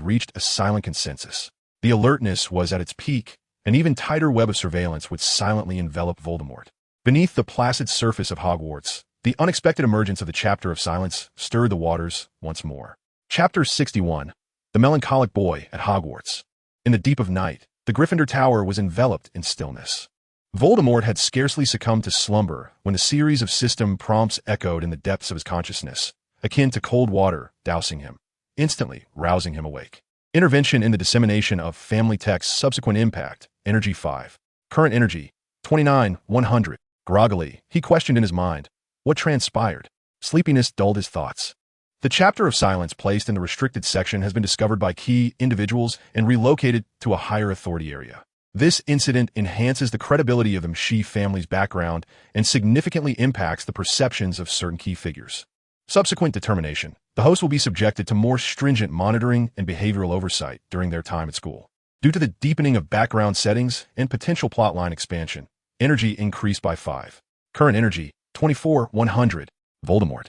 reached a silent consensus. The alertness was at its peak, an even tighter web of surveillance would silently envelop Voldemort. Beneath the placid surface of Hogwarts, the unexpected emergence of the chapter of silence stirred the waters once more. Chapter 61. The Melancholic Boy at Hogwarts. In the deep of night, the Gryffindor Tower was enveloped in stillness. Voldemort had scarcely succumbed to slumber when a series of system prompts echoed in the depths of his consciousness, akin to cold water dousing him, instantly rousing him awake. Intervention in the dissemination of family texts. Subsequent impact. Energy 5. Current energy 29,100. Groggily, he questioned in his mind. What transpired? Sleepiness dulled his thoughts. The chapter of silence placed in the restricted section has been discovered by key individuals and relocated to a higher authority area. This incident enhances the credibility of the Msi family's background and significantly impacts the perceptions of certain key figures. Subsequent determination. The host will be subjected to more stringent monitoring and behavioral oversight during their time at school. Due to the deepening of background settings and potential plotline expansion, energy increased by 5. Current energy 24,100. Voldemort.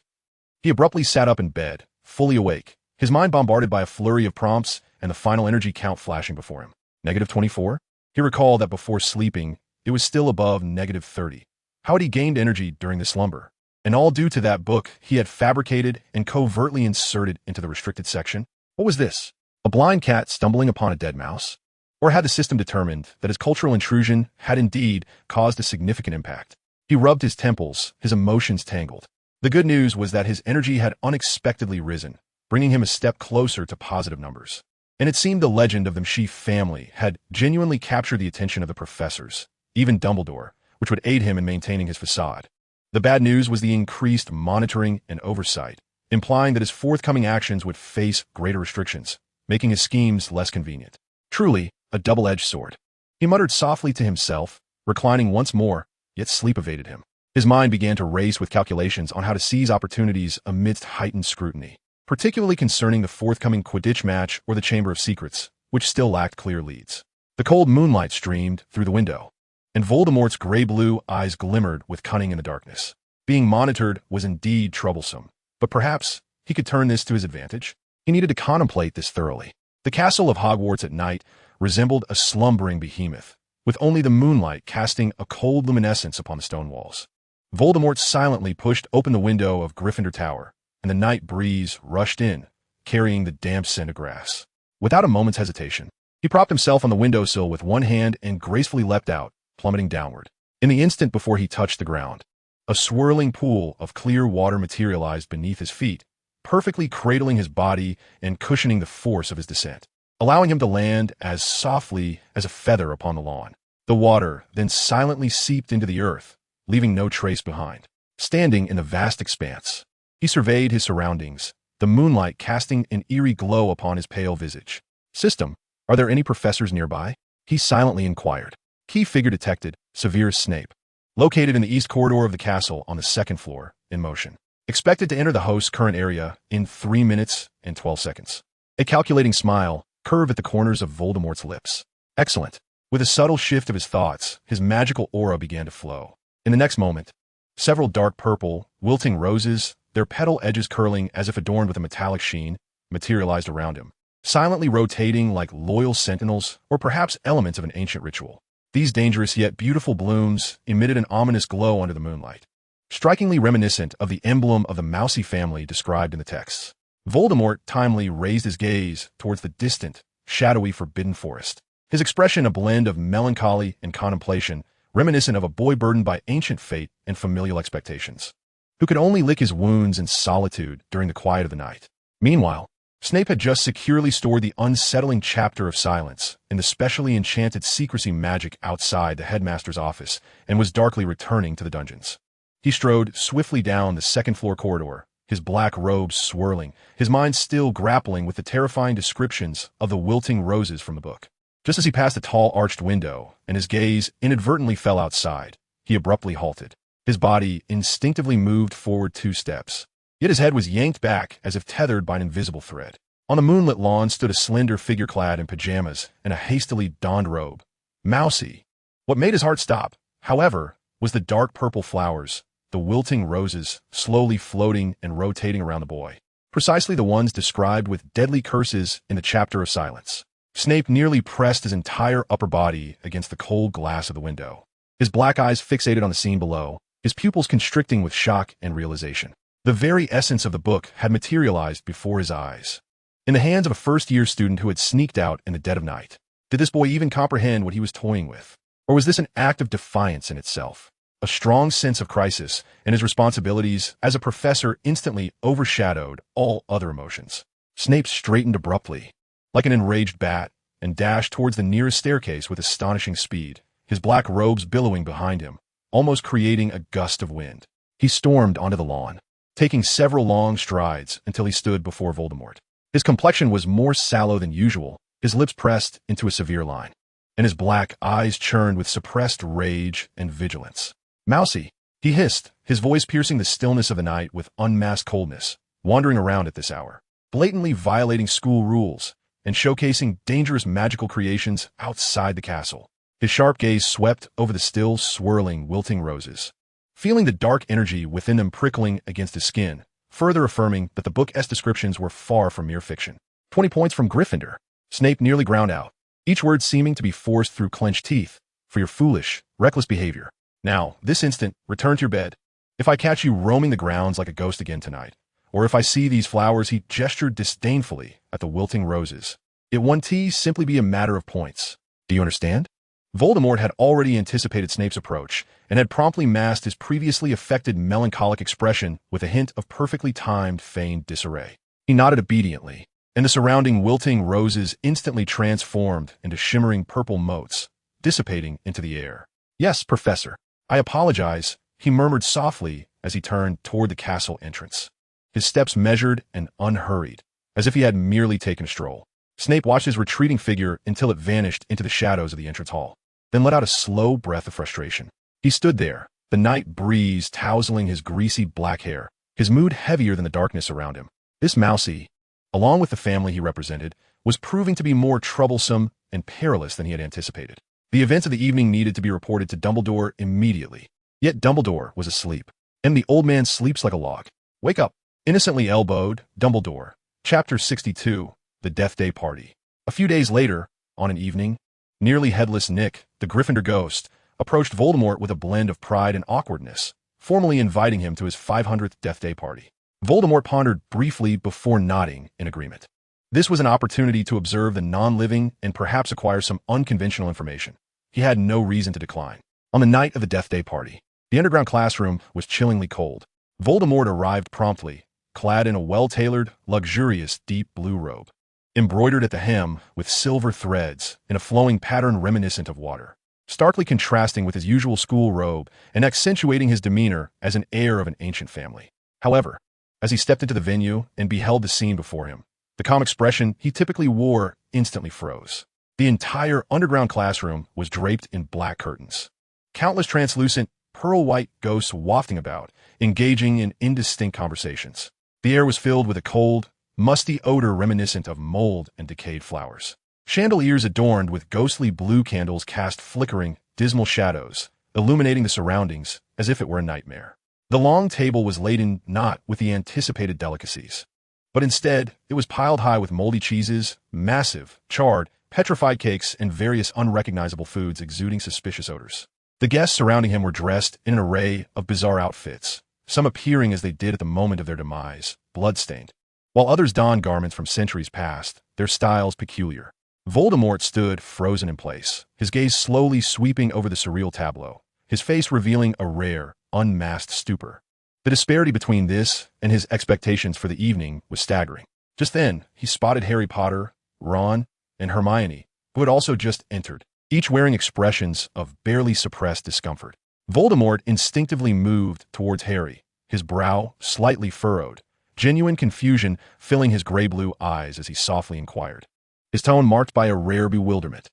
He abruptly sat up in bed, fully awake, his mind bombarded by a flurry of prompts and the final energy count flashing before him. -24? He recalled that before sleeping, it was still above -30. How had he gained energy during the slumber? And all due to that book he had fabricated and covertly inserted into the restricted section? What was this? A blind cat stumbling upon a dead mouse? Or had the system determined that his cultural intrusion had indeed caused a significant impact? He rubbed his temples, his emotions tangled. The good news was that his energy had unexpectedly risen, bringing him a step closer to positive numbers. And it seemed the legend of the Msi family had genuinely captured the attention of the professors, even Dumbledore, which would aid him in maintaining his facade. The bad news was the increased monitoring and oversight, implying that his forthcoming actions would face greater restrictions, making his schemes less convenient. Truly, a double-edged sword. He muttered softly to himself, reclining once more, yet sleep evaded him. His mind began to race with calculations on how to seize opportunities amidst heightened scrutiny, particularly concerning the forthcoming Quidditch match or the Chamber of Secrets, which still lacked clear leads. The cold moonlight streamed through the window, and Voldemort's gray-blue eyes glimmered with cunning in the darkness. Being monitored was indeed troublesome, but perhaps he could turn this to his advantage. He needed to contemplate this thoroughly. The castle of Hogwarts at night resembled a slumbering behemoth, with only the moonlight casting a cold luminescence upon the stone walls. Voldemort silently pushed open the window of Gryffindor Tower, and the night breeze rushed in, carrying the damp scent of grass. Without a moment's hesitation, he propped himself on the windowsill with one hand and gracefully leapt out, plummeting downward. In the instant before he touched the ground, a swirling pool of clear water materialized beneath his feet, perfectly cradling his body and cushioning the force of his descent, allowing him to land as softly as a feather upon the lawn. The water then silently seeped into the earth, leaving no trace behind. Standing in the vast expanse, he surveyed his surroundings, the moonlight casting an eerie glow upon his pale visage. "System, are there any professors nearby?" he silently inquired. Key figure detected, Severus Snape, located in the east corridor of the castle on the second floor, in motion. Expected to enter the host's current area in 3 minutes and 12 seconds. A calculating smile curved at the corners of Voldemort's lips. Excellent. With a subtle shift of his thoughts, his magical aura began to flow. In the next moment, several dark purple, wilting roses, their petal edges curling as if adorned with a metallic sheen, materialized around him, silently rotating like loyal sentinels or perhaps elements of an ancient ritual. These dangerous yet beautiful blooms emitted an ominous glow under the moonlight, strikingly reminiscent of the emblem of the Msi family described in the texts. Voldemort timely raised his gaze towards the distant, shadowy Forbidden Forest, his expression a blend of melancholy and contemplation, reminiscent of a boy burdened by ancient fate and familial expectations, who could only lick his wounds in solitude during the quiet of the night. Meanwhile, Snape had just securely stored the unsettling chapter of silence in the specially enchanted secrecy magic outside the headmaster's office and was darkly returning to the dungeons. He strode swiftly down the second-floor corridor, his black robes swirling, his mind still grappling with the terrifying descriptions of the wilting roses from the book. Just as he passed a tall arched window and his gaze inadvertently fell outside, he abruptly halted. His body instinctively moved forward 2 steps, yet his head was yanked back as if tethered by an invisible thread. On the moonlit lawn stood a slender figure clad in pajamas and a hastily donned robe. Msi. What made his heart stop, however, was the dark purple flowers, the wilting roses, slowly floating and rotating around the boy. Precisely the ones described with deadly curses in the chapter of silence. Snape nearly pressed his entire upper body against the cold glass of the window, his black eyes fixated on the scene below, his pupils constricting with shock and realization. The very essence of the book had materialized before his eyes, in the hands of a first-year student who had sneaked out in the dead of night. Did this boy even comprehend what he was toying with? Or was this an act of defiance in itself? A strong sense of crisis and his responsibilities as a professor instantly overshadowed all other emotions. Snape straightened abruptly, like an enraged bat, and dashed towards the nearest staircase with astonishing speed, his black robes billowing behind him, almost creating a gust of wind. He stormed onto the lawn, taking several long strides until he stood before Voldemort. His complexion was more sallow than usual, his lips pressed into a severe line, and his black eyes churned with suppressed rage and vigilance. "Msi," he hissed, his voice piercing the stillness of the night with unmasked coldness, wandering around at this hour, blatantly violating school rules and showcasing dangerous magical creations outside the castle. His sharp gaze swept over the still swirling, wilting roses, feeling the dark energy within them prickling against his skin, further affirming that the book's descriptions were far from mere fiction. 20 points from Gryffindor. Snape nearly ground out, each word seeming to be forced through clenched teeth, "for your foolish, reckless behavior. Now, this instant, return to your bed. If I catch you roaming the grounds like a ghost again tonight, or if I see these flowers," he gestured disdainfully at the wilting roses, "it won't simply be a matter of points. Do you understand?" Voldemort had already anticipated Snape's approach and had promptly masked his previously affected melancholic expression with a hint of perfectly timed feigned disarray. He nodded obediently, and the surrounding wilting roses instantly transformed into shimmering purple motes, dissipating into the air. "Yes, Professor. I apologize," he murmured softly as he turned toward the castle entrance. His steps measured and unhurried, as if he had merely taken a stroll. Snape watched his retreating figure until it vanished into the shadows of the entrance hall, then let out a slow breath of frustration. He stood there, the night breeze tousling his greasy black hair, his mood heavier than the darkness around him. This Msi, along with the family he represented, was proving to be more troublesome and perilous than he had anticipated. The events of the evening needed to be reported to Dumbledore immediately. Yet Dumbledore was asleep, and the old man sleeps like a log. "Wake up!" innocently elbowed Dumbledore. Chapter 62, The Death Day Party. A few days later, on an evening, nearly headless Nick, the Gryffindor ghost, approached Voldemort with a blend of pride and awkwardness, formally inviting him to his 500th Death Day party. Voldemort pondered briefly before nodding in agreement. This was an opportunity to observe the non-living and perhaps acquire some unconventional information. He had no reason to decline. On the night of the Death Day party, the underground classroom was chillingly cold. Voldemort arrived promptly, clad in a well-tailored, luxurious deep blue robe, embroidered at the hem with silver threads in a flowing pattern reminiscent of water, starkly contrasting with his usual school robe and accentuating his demeanor as an heir of an ancient family. However, as he stepped into the venue and beheld the scene before him, the calm expression he typically wore instantly froze. The entire underground classroom was draped in black curtains. Countless translucent, pearl-white ghosts wafting about, engaging in indistinct conversations. The air was filled with a cold, musty odor reminiscent of mold and decayed flowers. Chandeliers adorned with ghostly blue candles cast flickering, dismal shadows, illuminating the surroundings as if it were a nightmare. The long table was laden not with the anticipated delicacies, but instead it was piled high with moldy cheeses, massive, charred, petrified cakes, and various unrecognizable foods exuding suspicious odors. The guests surrounding him were dressed in an array of bizarre outfits, some appearing as they did at the moment of their demise, blood-stained, while others donned garments from centuries past, their styles peculiar. Voldemort stood frozen in place, his gaze slowly sweeping over the surreal tableau, his face revealing a rare, unmasked stupor. The disparity between this and his expectations for the evening was staggering. Just then, he spotted Harry Potter, Ron, and Hermione, who had also just entered, each wearing expressions of barely suppressed discomfort. Voldemort instinctively moved towards Harry, his brow slightly furrowed, genuine confusion filling his gray-blue eyes as he softly inquired, his tone marked by a rare bewilderment.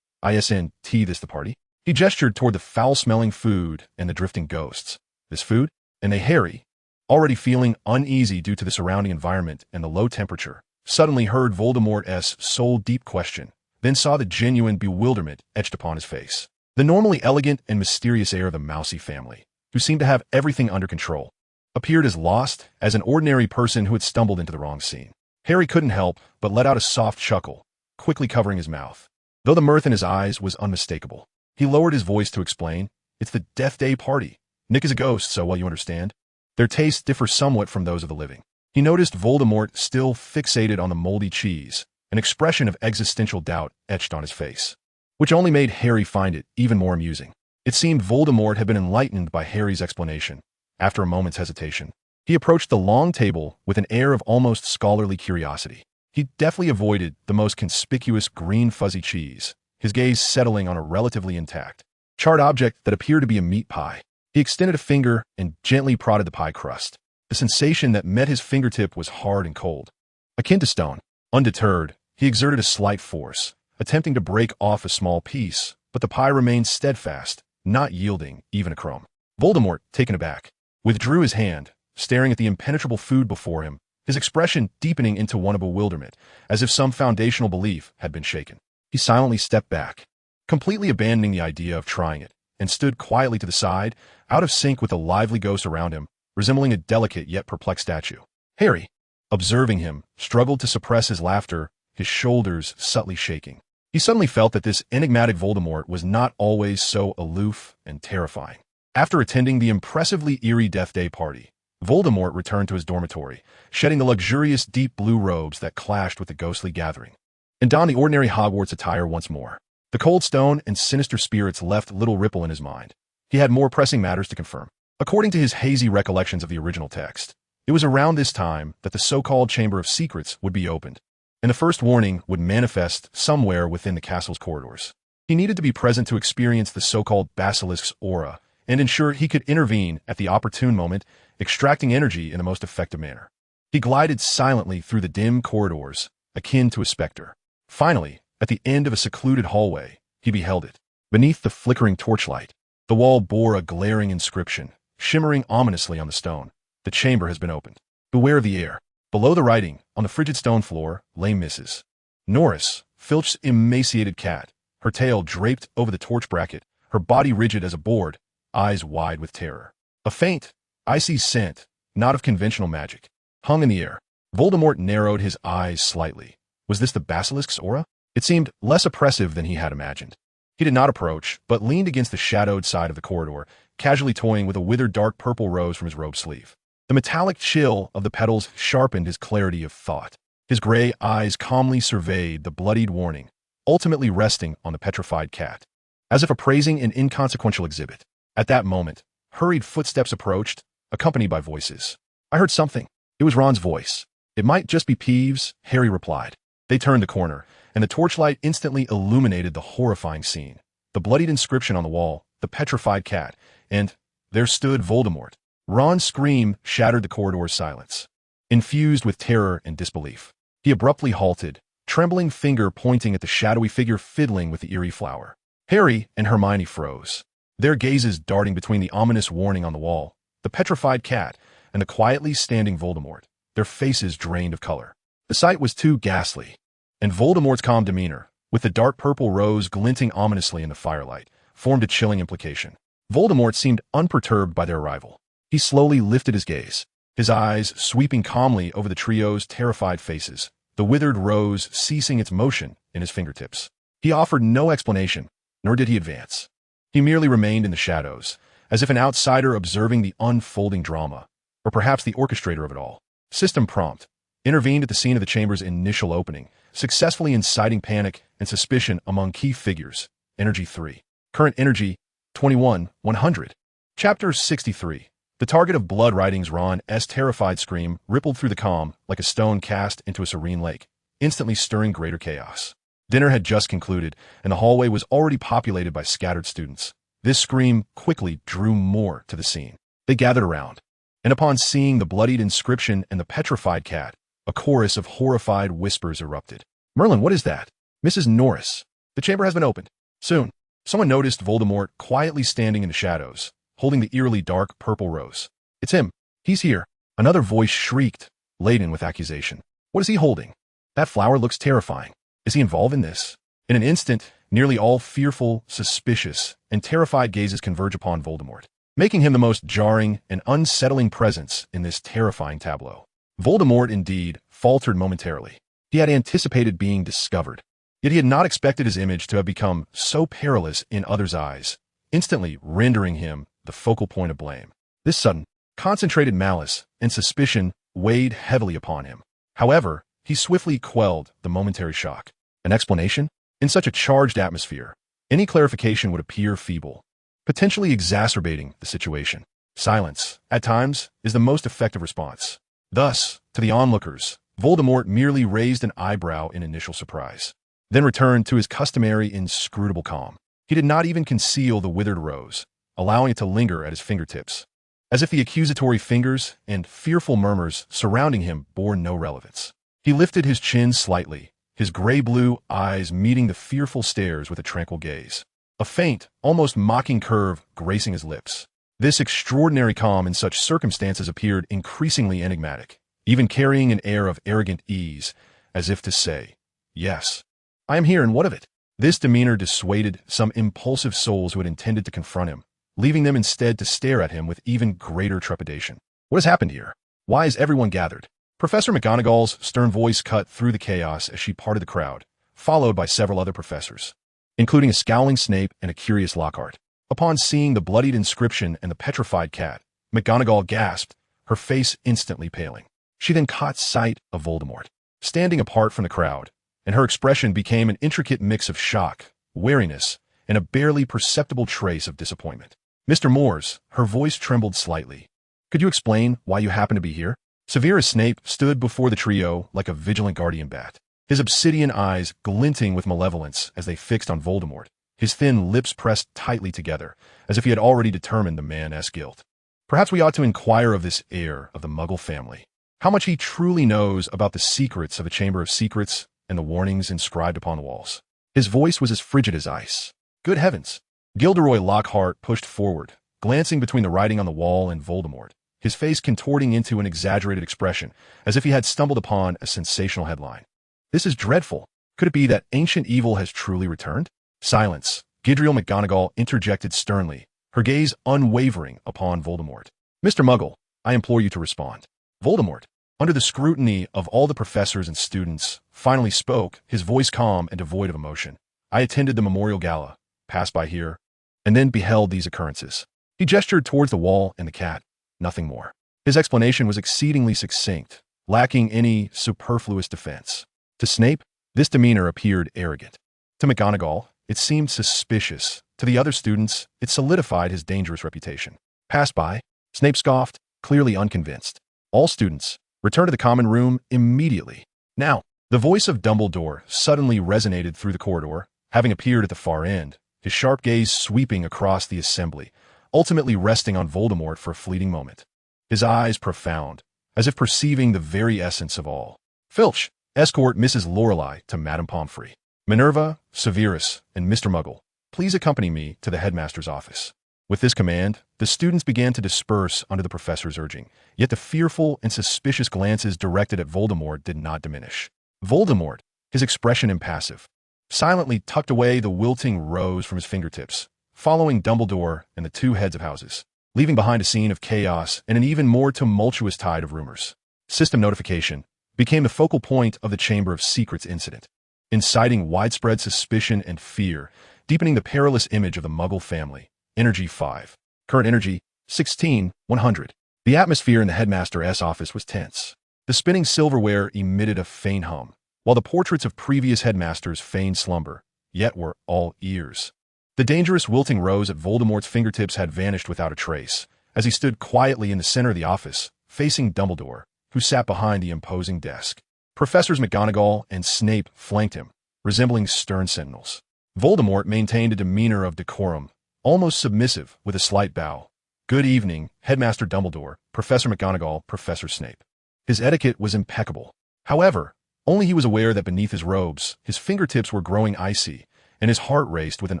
"Isn't this the party?" He gestured toward the foul-smelling food and the drifting ghosts. "This food?" And Harry, already feeling uneasy due to the surrounding environment and the low temperature, suddenly heard Voldemort's soul-deep question, then saw the genuine bewilderment etched upon his face. The normally elegant and mysterious heir of the Msi family, who seemed to have everything under control, appeared as lost as an ordinary person who had stumbled into the wrong scene. Harry couldn't help but let out a soft chuckle, quickly covering his mouth. Though the mirth in his eyes was unmistakable, he lowered his voice to explain, "It's the Death Day party. Nick is a ghost, so well you understand. Their tastes differ somewhat from those of the living." He noticed Voldemort still fixated on the moldy cheese, an expression of existential doubt etched on his face, which only made Harry find it even more amusing. It seemed Voldemort had been enlightened by Harry's explanation. After a moment's hesitation, he approached the long table with an air of almost scholarly curiosity. He deftly avoided the most conspicuous green fuzzy cheese, his gaze settling on a relatively intact, charred object that appeared to be a meat pie. He extended a finger and gently prodded the pie crust. The sensation that met his fingertip was hard and cold, akin to stone. Undeterred, he exerted a slight force, attempting to break off a small piece, but the pie remained steadfast, not yielding even a crumb. Voldemort, taken aback, withdrew his hand, staring at the impenetrable food before him, his expression deepening into one of bewilderment, as if some foundational belief had been shaken. He silently stepped back, completely abandoning the idea of trying it, and stood quietly to the side, out of sync with the lively ghosts around him, resembling a delicate yet perplexed statue. Harry, observing him, struggled to suppress his laughter, his shoulders subtly shaking. He suddenly felt that this enigmatic Voldemort was not always so aloof and terrifying. After attending the impressively eerie Death Day party, Voldemort returned to his dormitory, shedding the luxurious deep blue robes that clashed with the ghostly gathering, and donned the ordinary Hogwarts attire once more. The cold stone and sinister spirits left little ripple in his mind. He had more pressing matters to confirm. According to his hazy recollections of the original text, it was around this time that the so-called Chamber of Secrets would be opened, and the first warning would manifest somewhere within the castle's corridors. He needed to be present to experience the so-called basilisk's aura and ensure he could intervene at the opportune moment, extracting energy in the most effective manner. He glided silently through the dim corridors, akin to a specter. Finally, at the end of a secluded hallway, he beheld it. Beneath the flickering torchlight, the wall bore a glaring inscription, shimmering ominously on the stone. The chamber has been opened. Beware of the air. Below the writing, on the frigid stone floor, lay Mrs. Norris, Filch's emaciated cat, her tail draped over the torch bracket, her body rigid as a board, eyes wide with terror. A faint, icy scent, not of conventional magic, hung in the air. Voldemort narrowed his eyes slightly. Was this the basilisk's aura? It seemed less oppressive than he had imagined. He did not approach, but leaned against the shadowed side of the corridor, casually toying with a withered dark purple rose from his robe sleeve. The metallic chill of the petals sharpened his clarity of thought. His gray eyes calmly surveyed the bloodied warning, ultimately resting on the petrified cat, as if appraising an inconsequential exhibit. At that moment, hurried footsteps approached, accompanied by voices. I heard something. It was Ron's voice. It might just be Peeves, Harry replied. They turned the corner, and the torchlight instantly illuminated the horrifying scene. The bloodied inscription on the wall, the petrified cat, and there stood Voldemort. Ron's scream shattered the corridor's silence. Infused with terror and disbelief, he abruptly halted, trembling finger pointing at the shadowy figure fiddling with the eerie flower. Harry and Hermione froze, their gazes darting between the ominous warning on the wall, the petrified cat, and the quietly standing Voldemort, their faces drained of color. The sight was too ghastly, and Voldemort's calm demeanor, with the dark purple rose glinting ominously in the firelight, formed a chilling implication. Voldemort seemed unperturbed by their arrival. He slowly lifted his gaze, his eyes sweeping calmly over the trio's terrified faces, the withered rose ceasing its motion in his fingertips. He offered no explanation, nor did he advance. He merely remained in the shadows, as if an outsider observing the unfolding drama, or perhaps the orchestrator of it all. System Prompt intervened at the scene of the chamber's initial opening, successfully inciting panic and suspicion among key figures. Energy 3. Current energy, 21,100. Chapter 63. The target of blood writings. Ron's terrified scream rippled through the calm like a stone cast into a serene lake, instantly stirring greater chaos. Dinner had just concluded, and the hallway was already populated by scattered students. This scream quickly drew more to the scene. They gathered around, and upon seeing the bloodied inscription and the petrified cat, a chorus of horrified whispers erupted. Merlin, what is that? Mrs. Norris, the chamber has been opened. Soon. Someone noticed Voldemort quietly standing in the shadows, holding the eerily dark purple rose. It's him. He's here. Another voice shrieked, laden with accusation. What is he holding? That flower looks terrifying. Is he involved in this? In an instant, nearly all fearful, suspicious, and terrified gazes converge upon Voldemort, making him the most jarring and unsettling presence in this terrifying tableau. Voldemort, indeed, faltered momentarily. He had anticipated being discovered, yet he had not expected his image to have become so perilous in others' eyes, instantly rendering him the focal point of blame. This sudden, concentrated malice and suspicion weighed heavily upon him. However, he swiftly quelled the momentary shock. An explanation? In such a charged atmosphere, any clarification would appear feeble, potentially exacerbating the situation. Silence, at times, is the most effective response. Thus, to the onlookers, Voldemort merely raised an eyebrow in initial surprise, then returned to his customary inscrutable calm. He did not even conceal the withered rose, allowing it to linger at his fingertips, as if the accusatory fingers and fearful murmurs surrounding him bore no relevance. He lifted his chin slightly, his gray-blue eyes meeting the fearful stares with a tranquil gaze, a faint, almost mocking curve gracing his lips. This extraordinary calm in such circumstances appeared increasingly enigmatic, even carrying an air of arrogant ease, as if to say, "Yes, I am here, and what of it?" This demeanor dissuaded some impulsive souls who had intended to confront him, leaving them instead to stare at him with even greater trepidation. What has happened here? Why is everyone gathered? Professor McGonagall's stern voice cut through the chaos as she parted the crowd, followed by several other professors, including a scowling Snape and a curious Lockhart. Upon seeing the bloodied inscription and the petrified cat, McGonagall gasped, her face instantly paling. She then caught sight of Voldemort, standing apart from the crowd, and her expression became an intricate mix of shock, wariness, and a barely perceptible trace of disappointment. Mr. Moores, her voice trembled slightly. Could you explain why you happen to be here? Severus Snape stood before the trio like a vigilant guardian bat, his obsidian eyes glinting with malevolence as they fixed on Voldemort, his thin lips pressed tightly together, as if he had already determined the man's guilt. Perhaps we ought to inquire of this heir of the Muggle family, how much he truly knows about the secrets of a Chamber of Secrets and the warnings inscribed upon the walls. His voice was as frigid as ice. Good heavens! Gilderoy Lockhart pushed forward, glancing between the writing on the wall and Voldemort, his face contorting into an exaggerated expression, as if he had stumbled upon a sensational headline. This is dreadful. Could it be that ancient evil has truly returned? Silence. Gidriel McGonagall interjected sternly, her gaze unwavering upon Voldemort. Mr. Muggle, I implore you to respond. Voldemort, under the scrutiny of all the professors and students, finally spoke, his voice calm and devoid of emotion. I attended the memorial gala, passed by here, and then beheld these occurrences. He gestured towards the wall and the cat, nothing more. His explanation was exceedingly succinct, lacking any superfluous defense. To Snape, this demeanor appeared arrogant. To McGonagall, it seemed suspicious. To the other students, it solidified his dangerous reputation. Passed by, Snape scoffed, clearly unconvinced. All students, return to the common room immediately. Now, the voice of Dumbledore suddenly resonated through the corridor, having appeared at the far end, his sharp gaze sweeping across the assembly, ultimately resting on Voldemort for a fleeting moment. His eyes profound, as if perceiving the very essence of all. Filch, escort Mrs. Lorelei to Madame Pomfrey. Minerva, Severus, and Mr. Muggle, please accompany me to the headmaster's office. With this command, the students began to disperse under the professor's urging, yet the fearful and suspicious glances directed at Voldemort did not diminish. Voldemort, his expression impassive, silently tucked away the wilting rose from his fingertips, following Dumbledore and the two heads of houses, leaving behind a scene of chaos and an even more tumultuous tide of rumors. System notification became the focal point of the Chamber of Secrets incident, inciting widespread suspicion and fear, deepening the perilous image of the Muggle family. Energy 5. Current energy, 16,100. The atmosphere in the headmaster's office was tense. The spinning silverware emitted a faint hum, while the portraits of previous headmasters feigned slumber, yet were all ears. The dangerous wilting rose at Voldemort's fingertips had vanished without a trace, as he stood quietly in the center of the office, facing Dumbledore, who sat behind the imposing desk. Professors McGonagall and Snape flanked him, resembling stern sentinels. Voldemort maintained a demeanor of decorum, almost submissive, with a slight bow. Good evening, Headmaster Dumbledore, Professor McGonagall, Professor Snape. His etiquette was impeccable. However, only he was aware that beneath his robes, his fingertips were growing icy, and his heart raced with an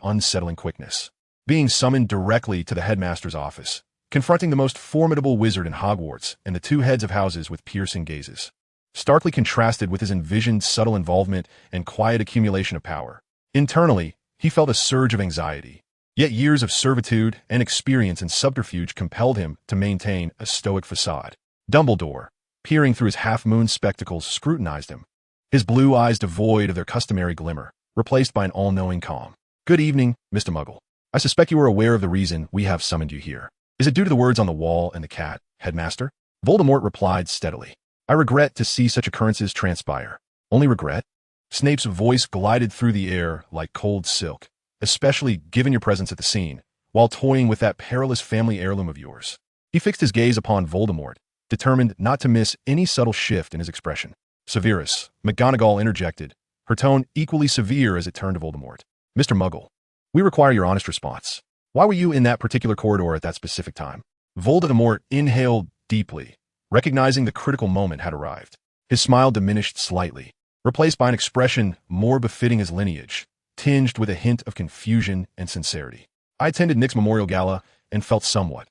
unsettling quickness. Being summoned directly to the headmaster's office, confronting the most formidable wizard in Hogwarts and the two heads of houses with piercing gazes, starkly contrasted with his envisioned subtle involvement and quiet accumulation of power. Internally, he felt a surge of anxiety. Yet years of servitude and experience in subterfuge compelled him to maintain a stoic facade. Dumbledore, peering through his half-moon spectacles, scrutinized him, his blue eyes devoid of their customary glimmer, replaced by an all-knowing calm. Good evening, Mr. Muggle. I suspect you are aware of the reason we have summoned you here. Is it due to the words on the wall and the cat, Headmaster? Voldemort replied steadily. I regret to see such occurrences transpire. Only regret? Snape's voice glided through the air like cold silk, especially given your presence at the scene, while toying with that perilous family heirloom of yours. He fixed his gaze upon Voldemort, determined not to miss any subtle shift in his expression. Severus, McGonagall interjected, her tone equally severe as it turned to Voldemort. Mr. Muggle, we require your honest response. Why were you in that particular corridor at that specific time? Voldemort inhaled deeply, recognizing the critical moment had arrived. His smile diminished slightly, replaced by an expression more befitting his lineage, tinged with a hint of confusion and sincerity. I attended Nick's memorial gala and felt somewhat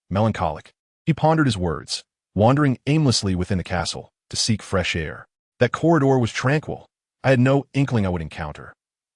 melancholic. He pondered his words, wandering aimlessly within the castle to seek fresh air. That corridor was tranquil. I had no inkling I would encounter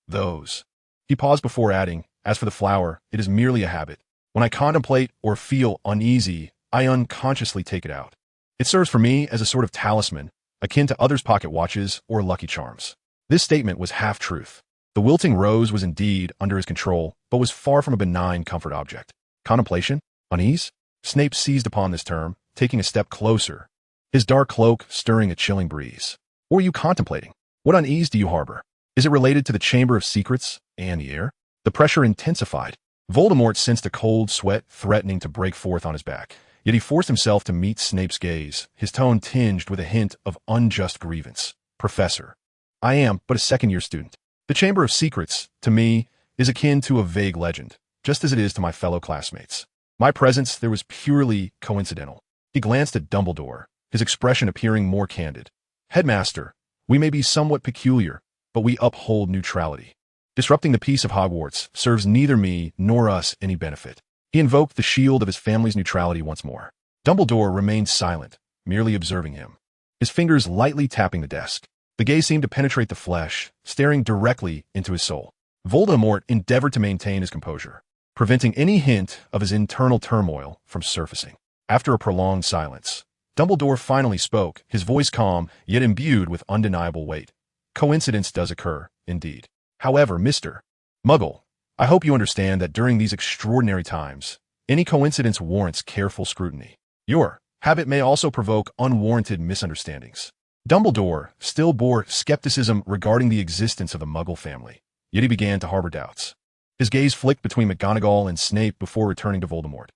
those. He paused before adding, as for the flower, it is merely a habit. When I contemplate or feel uneasy, I unconsciously take it out. It serves for me as a sort of talisman, akin to others' pocket watches or lucky charms. This statement was half-truth. The wilting rose was indeed under his control, but was far from a benign comfort object. Contemplation? Unease? Snape seized upon this term, taking a step closer, his dark cloak stirring a chilling breeze. What are you contemplating? What unease do you harbor? Is it related to the Chamber of Secrets and the air? The pressure intensified. Voldemort sensed a cold sweat threatening to break forth on his back, yet he forced himself to meet Snape's gaze, his tone tinged with a hint of unjust grievance. Professor, I am but a second-year student. The Chamber of Secrets, to me, is akin to a vague legend, just as it is to my fellow classmates. My presence there was purely coincidental. He glanced at Dumbledore, his expression appearing more candid. Headmaster, we may be somewhat peculiar, but we uphold neutrality. Disrupting the peace of Hogwarts serves neither me nor us any benefit. He invoked the shield of his family's neutrality once more. Dumbledore remained silent, merely observing him, his fingers lightly tapping the desk. The gaze seemed to penetrate the flesh, staring directly into his soul. Voldemort endeavored to maintain his composure, preventing any hint of his internal turmoil from surfacing. After a prolonged silence, Dumbledore finally spoke, his voice calm, yet imbued with undeniable weight. Coincidence does occur, indeed. However, Mr. Muggle, I hope you understand that during these extraordinary times, any coincidence warrants careful scrutiny. Your habit may also provoke unwarranted misunderstandings. Dumbledore still bore skepticism regarding the existence of the Muggle family, yet he began to harbor doubts. His gaze flicked between McGonagall and Snape before returning to Voldemort.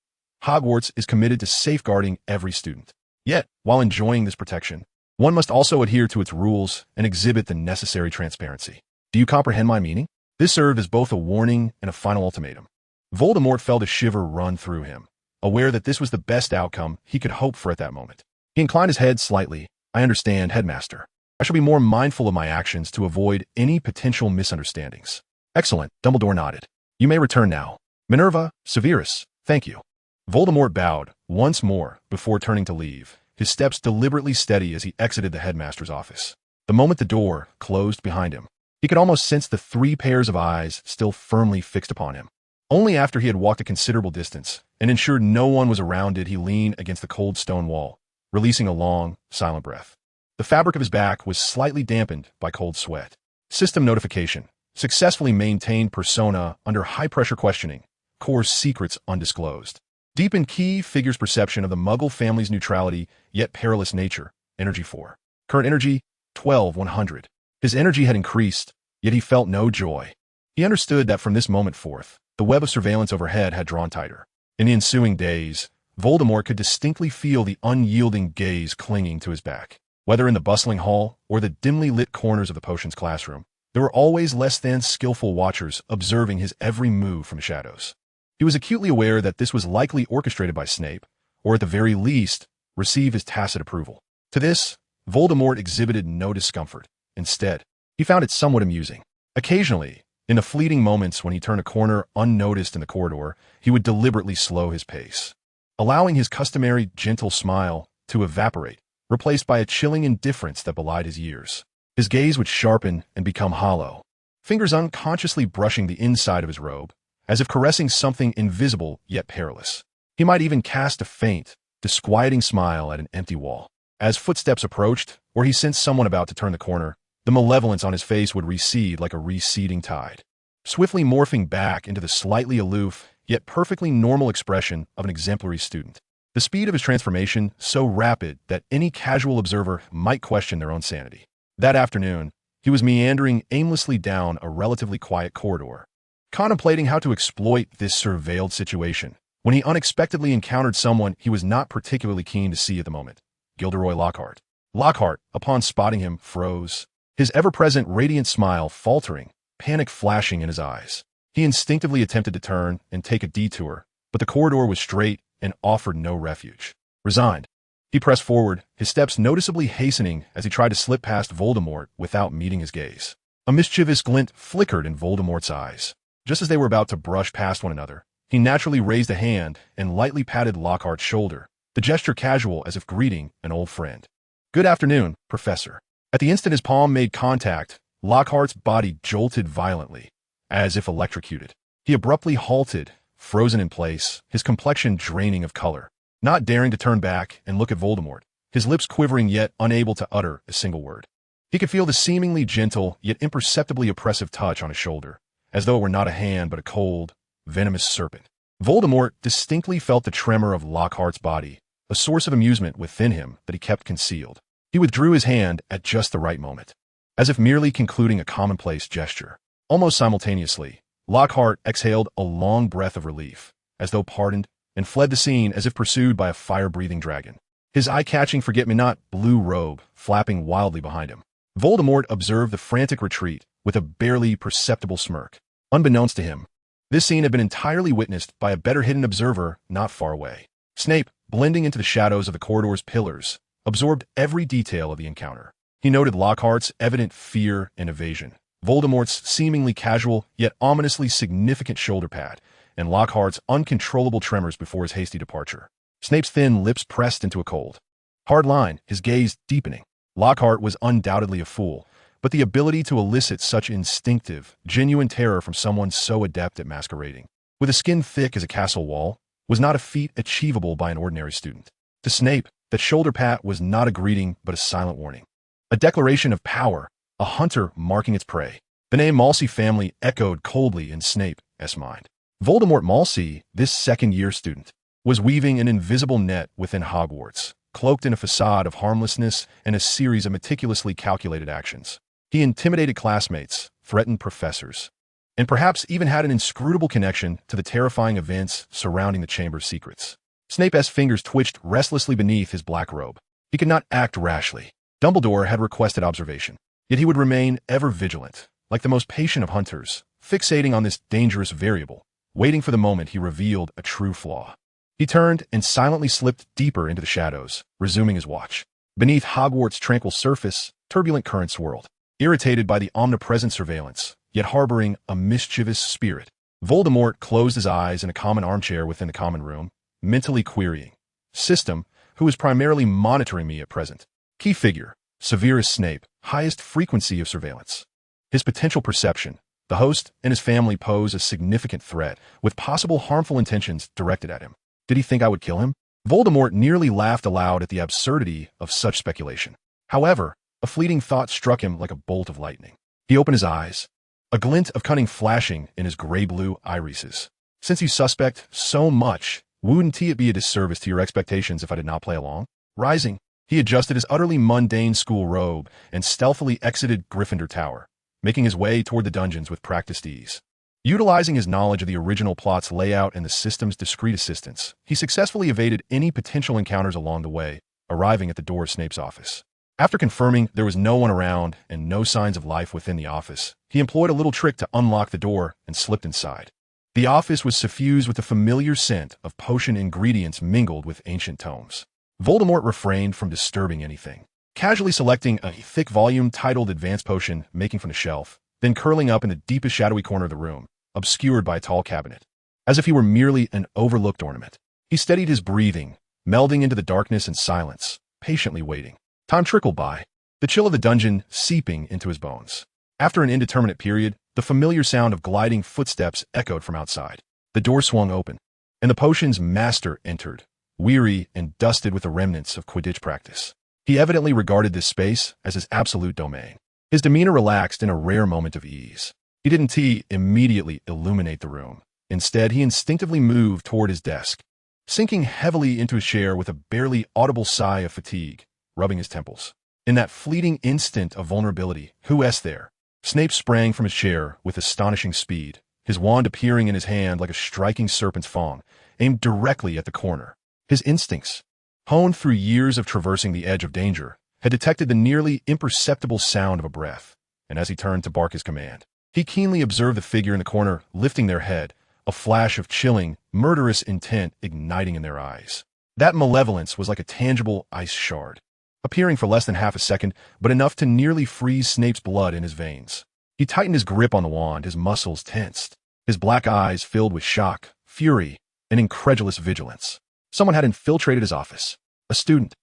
Hogwarts is committed to safeguarding every student. Yet, while enjoying this protection, one must also adhere to its rules and exhibit the necessary transparency. Do you comprehend my meaning? This served as both a warning and a final ultimatum. Voldemort felt a shiver run through him, aware that this was the best outcome he could hope for at that moment. He inclined his head slightly. I understand, Headmaster. I shall be more mindful of my actions to avoid any potential misunderstandings. Excellent, Dumbledore nodded. You may return now. Minerva, Severus, thank you. Voldemort bowed once more before turning to leave, his steps deliberately steady as he exited the headmaster's office. The moment the door closed behind him, he could almost sense the 3 pairs of eyes still firmly fixed upon him. Only after he had walked a considerable distance and ensured no one was around did he lean against the cold stone wall, releasing a long, silent breath. The fabric of his back was slightly dampened by cold sweat. System notification. Successfully maintained persona under high-pressure questioning. Core secrets undisclosed. Deepened key figures perception of the Muggle family's neutrality, yet perilous nature. Energy 4. Current energy, 12,100. His energy had increased, yet he felt no joy. He understood that from this moment forth, the web of surveillance overhead had drawn tighter. In the ensuing days, Voldemort could distinctly feel the unyielding gaze clinging to his back. Whether in the bustling hall or the dimly lit corners of the potions classroom, there were always less than skillful watchers observing his every move from shadows. He was acutely aware that this was likely orchestrated by Snape, or at the very least, received his tacit approval. To this, Voldemort exhibited no discomfort. Instead, he found it somewhat amusing. Occasionally, in the fleeting moments when he turned a corner unnoticed in the corridor, he would deliberately slow his pace, allowing his customary gentle smile to evaporate, replaced by a chilling indifference that belied his years. His gaze would sharpen and become hollow, fingers unconsciously brushing the inside of his robe, as if caressing something invisible yet perilous. He might even cast a faint, disquieting smile at an empty wall. As footsteps approached, or he sensed someone about to turn the corner, the malevolence on his face would recede like a receding tide, swiftly morphing back into the slightly aloof, yet perfectly normal expression of an exemplary student. The speed of his transformation so rapid that any casual observer might question their own sanity. That afternoon, he was meandering aimlessly down a relatively quiet corridor, contemplating how to exploit this surveilled situation, when he unexpectedly encountered someone he was not particularly keen to see at the moment. Gilderoy Lockhart. Lockhart, upon spotting him, froze, his ever-present radiant smile faltering, panic flashing in his eyes. He instinctively attempted to turn and take a detour, but the corridor was straight and offered no refuge. Resigned, he pressed forward, his steps noticeably hastening as he tried to slip past Voldemort without meeting his gaze. A mischievous glint flickered in Voldemort's eyes. Just as they were about to brush past one another, he naturally raised a hand and lightly patted Lockhart's shoulder, the gesture casual as if greeting an old friend. Good afternoon, Professor. At the instant his palm made contact, Lockhart's body jolted violently, as if electrocuted. He abruptly halted, frozen in place, his complexion draining of color, not daring to turn back and look at Voldemort, his lips quivering yet unable to utter a single word. He could feel the seemingly gentle yet imperceptibly oppressive touch on his shoulder, as though it were not a hand but a cold, venomous serpent. Voldemort distinctly felt the tremor of Lockhart's body, a source of amusement within him that he kept concealed. He withdrew his hand at just the right moment, as if merely concluding a commonplace gesture. Almost simultaneously, Lockhart exhaled a long breath of relief, as though pardoned, and fled the scene as if pursued by a fire-breathing dragon, his eye-catching forget-me-not blue robe flapping wildly behind him. Voldemort observed the frantic retreat with a barely perceptible smirk. Unbeknownst to him, this scene had been entirely witnessed by a better-hidden observer not far away. Snape, blending into the shadows of the corridor's pillars, absorbed every detail of the encounter. He noted Lockhart's evident fear and evasion, Voldemort's seemingly casual yet ominously significant shoulder pad, and Lockhart's uncontrollable tremors before his hasty departure. Snape's thin lips pressed into a cold, hard line, his gaze deepening. Lockhart was undoubtedly a fool, but the ability to elicit such instinctive, genuine terror from someone so adept at masquerading, with a skin thick as a castle wall, was not a feat achievable by an ordinary student. To Snape, that shoulder pat was not a greeting but a silent warning. A declaration of power, a hunter marking its prey. The name Msi family echoed coldly in Snape's mind. Voldemort Msi, this second-year student, was weaving an invisible net within Hogwarts, cloaked in a facade of harmlessness and a series of meticulously calculated actions. He intimidated classmates, threatened professors, and perhaps even had an inscrutable connection to the terrifying events surrounding the Chamber's secrets. Snape's fingers twitched restlessly beneath his black robe. He could not act rashly. Dumbledore had requested observation, yet he would remain ever vigilant, like the most patient of hunters, fixating on this dangerous variable, waiting for the moment he revealed a true flaw. He turned and silently slipped deeper into the shadows, resuming his watch. Beneath Hogwarts' tranquil surface, turbulent currents swirled. Irritated by the omnipresent surveillance, yet harboring a mischievous spirit, Voldemort closed his eyes in a common armchair within the common room, mentally querying. System, who is primarily monitoring me at present. Key figure, Severus Snape, highest frequency of surveillance. His potential perception, the host and his family pose a significant threat, with possible harmful intentions directed at him. Did he think I would kill him? Voldemort nearly laughed aloud at the absurdity of such speculation. However, a fleeting thought struck him like a bolt of lightning. He opened his eyes, a glint of cunning flashing in his gray-blue irises. Since you suspect so much, wouldn't it be a disservice to your expectations if I did not play along? Rising, he adjusted his utterly mundane school robe and stealthily exited Gryffindor Tower, making his way toward the dungeons with practiced ease. Utilizing his knowledge of the original plot's layout and the system's discreet assistance, he successfully evaded any potential encounters along the way, arriving at the door of Snape's office. After confirming there was no one around and no signs of life within the office, he employed a little trick to unlock the door and slipped inside. The office was suffused with the familiar scent of potion ingredients mingled with ancient tomes. Voldemort refrained from disturbing anything, casually selecting a thick volume titled Advanced Potion, making from the shelf, then curling up in the deepest shadowy corner of the room, obscured by a tall cabinet. As if he were merely an overlooked ornament, he steadied his breathing, melding into the darkness and silence, patiently waiting. Time trickled by, the chill of the dungeon seeping into his bones. After an indeterminate period, the familiar sound of gliding footsteps echoed from outside. The door swung open, and the potion's master entered, weary and dusted with the remnants of Quidditch practice. He evidently regarded this space as his absolute domain. His demeanor relaxed in a rare moment of ease. He didn't immediately illuminate the room. Instead, he instinctively moved toward his desk, sinking heavily into his chair with a barely audible sigh of fatigue, rubbing his temples. In that fleeting instant of vulnerability, who's there? Snape sprang from his chair with astonishing speed, his wand appearing in his hand like a striking serpent's fang, aimed directly at the corner. His instincts, honed through years of traversing the edge of danger, had detected the nearly imperceptible sound of a breath, and as he turned to bark his command, he keenly observed the figure in the corner lifting their head, a flash of chilling, murderous intent igniting in their eyes. That malevolence was like a tangible ice shard, appearing for less than half a second, but enough to nearly freeze Snape's blood in his veins. He tightened his grip on the wand, his muscles tensed, his black eyes filled with shock, fury, and incredulous vigilance. Someone had infiltrated his office. A student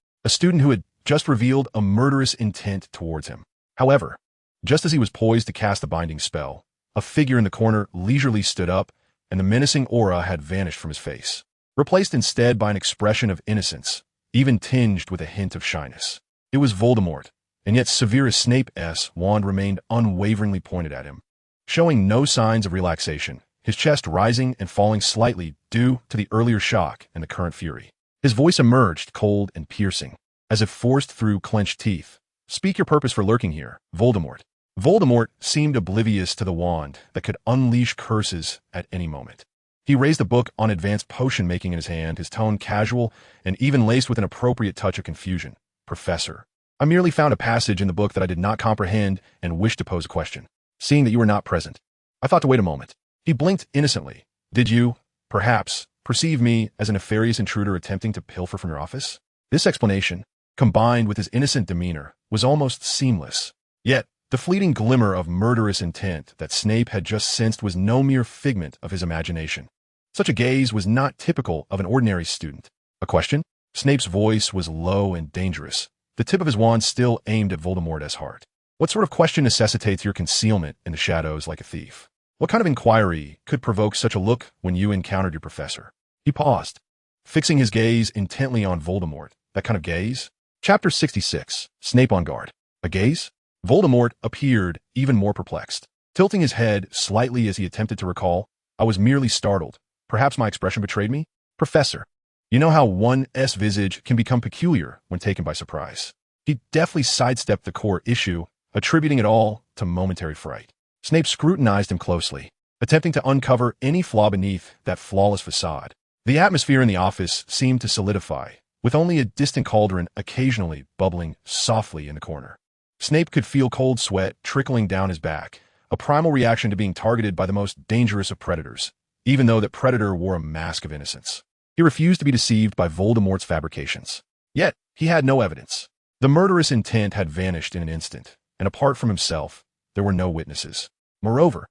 who had just revealed a murderous intent towards him. However, just as he was poised to cast the binding spell, a figure in the corner leisurely stood up, and the menacing aura had vanished from his face, replaced instead by an expression of innocence, even tinged with a hint of shyness. It was Voldemort, and yet Severus Snape's wand remained unwaveringly pointed at him, showing no signs of relaxation, his chest rising and falling slightly due to the earlier shock and the current fury. His voice emerged cold and piercing, as if forced through clenched teeth. Speak your purpose for lurking here, Voldemort. Voldemort seemed oblivious to the wand that could unleash curses at any moment. He raised a book on advanced potion making in his hand, his tone casual and even laced with an appropriate touch of confusion. Professor, I merely found a passage in the book that I did not comprehend and wished to pose a question. Seeing that you were not present, I thought to wait a moment. He blinked innocently. Did you, perhaps, perceive me as a nefarious intruder attempting to pilfer from your office? This explanation, combined with his innocent demeanor, was almost seamless. Yet, the fleeting glimmer of murderous intent that Snape had just sensed was no mere figment of his imagination. Such a gaze was not typical of an ordinary student. A question? Snape's voice was low and dangerous, the tip of his wand still aimed at Voldemort's heart. What sort of question necessitates your concealment in the shadows like a thief? What kind of inquiry could provoke such a look when you encountered your professor? He paused, fixing his gaze intently on Voldemort. That kind of gaze? Chapter 66. Snape on guard. A gaze? Voldemort appeared even more perplexed. Tilting his head slightly as he attempted to recall, I was merely startled. Perhaps my expression betrayed me? Professor. You know how one's visage can become peculiar when taken by surprise. He deftly sidestepped the core issue, attributing it all to momentary fright. Snape scrutinized him closely, attempting to uncover any flaw beneath that flawless facade. The atmosphere in the office seemed to solidify, with only a distant cauldron occasionally bubbling softly in the corner. Snape could feel cold sweat trickling down his back, a primal reaction to being targeted by the most dangerous of predators, even though that predator wore a mask of innocence. He refused to be deceived by Voldemort's fabrications. Yet, he had no evidence. The murderous intent had vanished in an instant, and apart from himself, there were no witnesses. Moreover,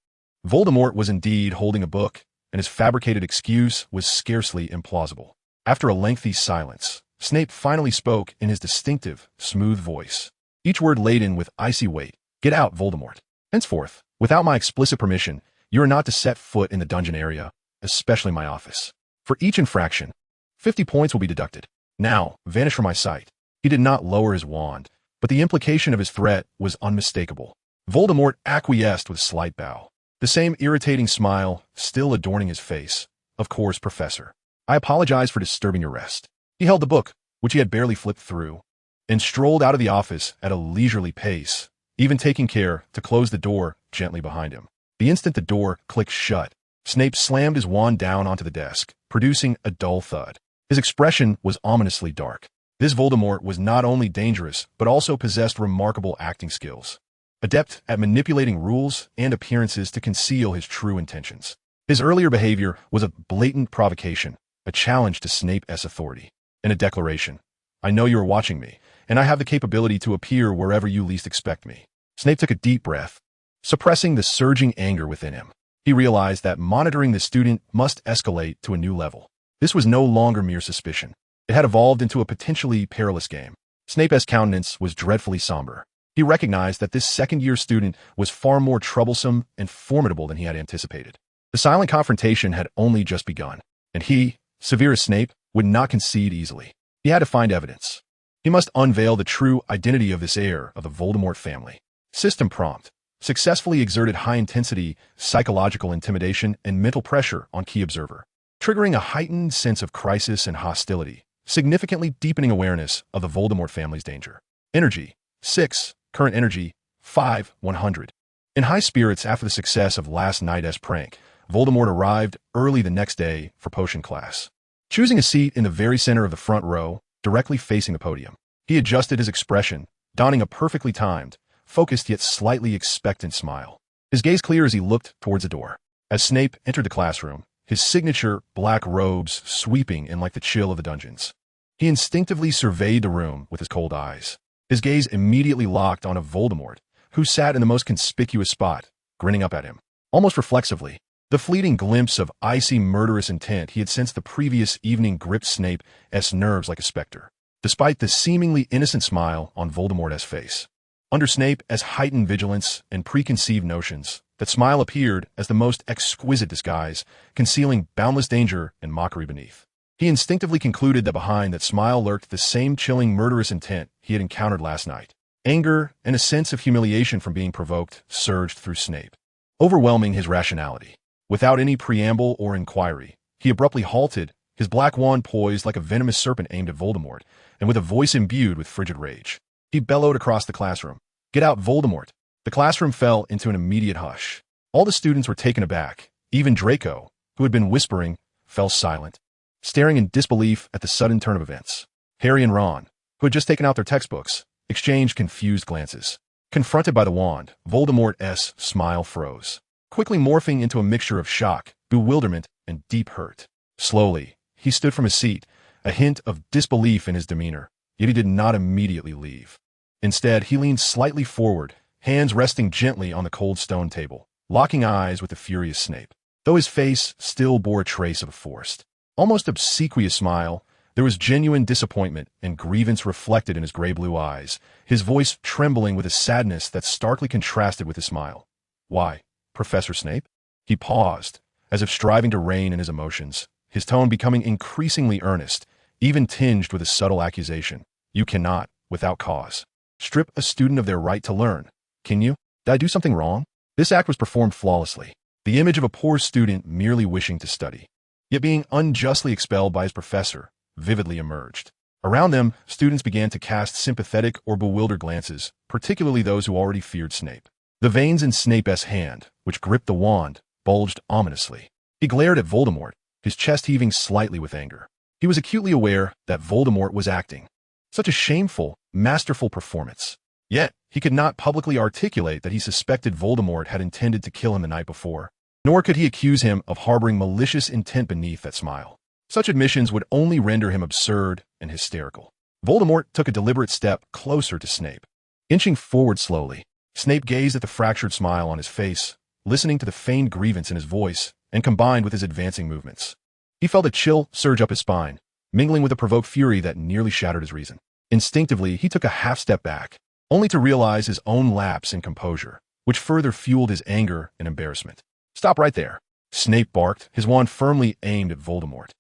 Voldemort was indeed holding a book, and his fabricated excuse was scarcely implausible. After a lengthy silence, Snape finally spoke in his distinctive, smooth voice, each word laden with icy weight. Get out, Voldemort. Henceforth, without my explicit permission, you are not to set foot in the dungeon area, especially my office. For each infraction, 50 points will be deducted. Now, vanish from my sight. He did not lower his wand, but the implication of his threat was unmistakable. Voldemort acquiesced with a slight bow, the same irritating smile still adorning his face. Of course, Professor. I apologize for disturbing your rest. He held the book, which he had barely flipped through, and strolled out of the office at a leisurely pace, even taking care to close the door gently behind him. The instant the door clicked shut, Snape slammed his wand down onto the desk, producing a dull thud. His expression was ominously dark. This Voldemort was not only dangerous, but also possessed remarkable acting skills, adept at manipulating rules and appearances to conceal his true intentions. His earlier behavior was a blatant provocation, a challenge to Snape's authority, and a declaration. I know you are watching me, and I have the capability to appear wherever you least expect me. Snape took a deep breath, suppressing the surging anger within him. He realized that monitoring the student must escalate to a new level. This was no longer mere suspicion. It had evolved into a potentially perilous game. Snape's countenance was dreadfully somber. He recognized that this second-year student was far more troublesome and formidable than he had anticipated. The silent confrontation had only just begun, and he, severe as Snape, would not concede easily. He had to find evidence. He must unveil the true identity of this heir of the Voldemort family. System prompt. Successfully exerted high-intensity psychological intimidation and mental pressure on key observer, triggering a heightened sense of crisis and hostility, significantly deepening awareness of the Voldemort family's danger. Energy, 6. Current energy, 5, 100. In high spirits after the success of last night's prank, Voldemort arrived early the next day for potion class. Choosing a seat in the very center of the front row, directly facing the podium, he adjusted his expression, donning a perfectly timed, focused yet slightly expectant smile. His gaze clear as he looked towards the door. As Snape entered the classroom, his signature black robes sweeping in like the chill of the dungeons, he instinctively surveyed the room with his cold eyes. His gaze immediately locked on a Voldemort, who sat in the most conspicuous spot, grinning up at him. Almost reflexively, the fleeting glimpse of icy murderous intent he had sensed the previous evening gripped Snape's nerves like a specter. Despite the seemingly innocent smile on Voldemort's face, under Snape's heightened vigilance and preconceived notions, that smile appeared as the most exquisite disguise, concealing boundless danger and mockery beneath. He instinctively concluded that behind that smile lurked the same chilling murderous intent he had encountered last night. Anger and a sense of humiliation from being provoked surged through Snape, overwhelming his rationality. Without any preamble or inquiry, he abruptly halted, his black wand poised like a venomous serpent aimed at Voldemort, and with a voice imbued with frigid rage, he bellowed across the classroom. Get out, Voldemort! The classroom fell into an immediate hush. All the students were taken aback. Even Draco, who had been whispering, fell silent, staring in disbelief at the sudden turn of events. Harry and Ron, who had just taken out their textbooks, exchanged confused glances. Confronted by the wand, Voldemort's smile froze, quickly morphing into a mixture of shock, bewilderment, and deep hurt. Slowly, he stood from his seat, a hint of disbelief in his demeanor, yet he did not immediately leave. Instead, he leaned slightly forward, hands resting gently on the cold stone table, locking eyes with the furious Snape. Though his face still bore a trace of a forced, almost obsequious smile, there was genuine disappointment and grievance reflected in his gray-blue eyes, his voice trembling with a sadness that starkly contrasted with his smile. "Why, Professor Snape?" He paused, as if striving to rein in his emotions, his tone becoming increasingly earnest, even tinged with a subtle accusation. "You cannot, without cause, strip a student of their right to learn, can you? Did I do something wrong?" This act was performed flawlessly, the image of a poor student merely wishing to study, yet being unjustly expelled by his professor, vividly emerged. Around them, students began to cast sympathetic or bewildered glances, particularly those who already feared Snape. The veins in Snape's hand, which gripped the wand, bulged ominously. He glared at Voldemort, his chest heaving slightly with anger. He was acutely aware that Voldemort was acting. Such a shameful, masterful performance. Yet, he could not publicly articulate that he suspected Voldemort had intended to kill him the night before, nor could he accuse him of harboring malicious intent beneath that smile. Such admissions would only render him absurd and hysterical. Voldemort took a deliberate step closer to Snape. Inching forward slowly, Snape gazed at the fractured smile on his face, listening to the feigned grievance in his voice, and combined with his advancing movements. He felt a chill surge up his spine, mingling with a provoked fury that nearly shattered his reason. Instinctively, he took a half-step back, only to realize his own lapse in composure, which further fueled his anger and embarrassment. "Stop right there," Snape barked, his wand firmly aimed at Voldemort.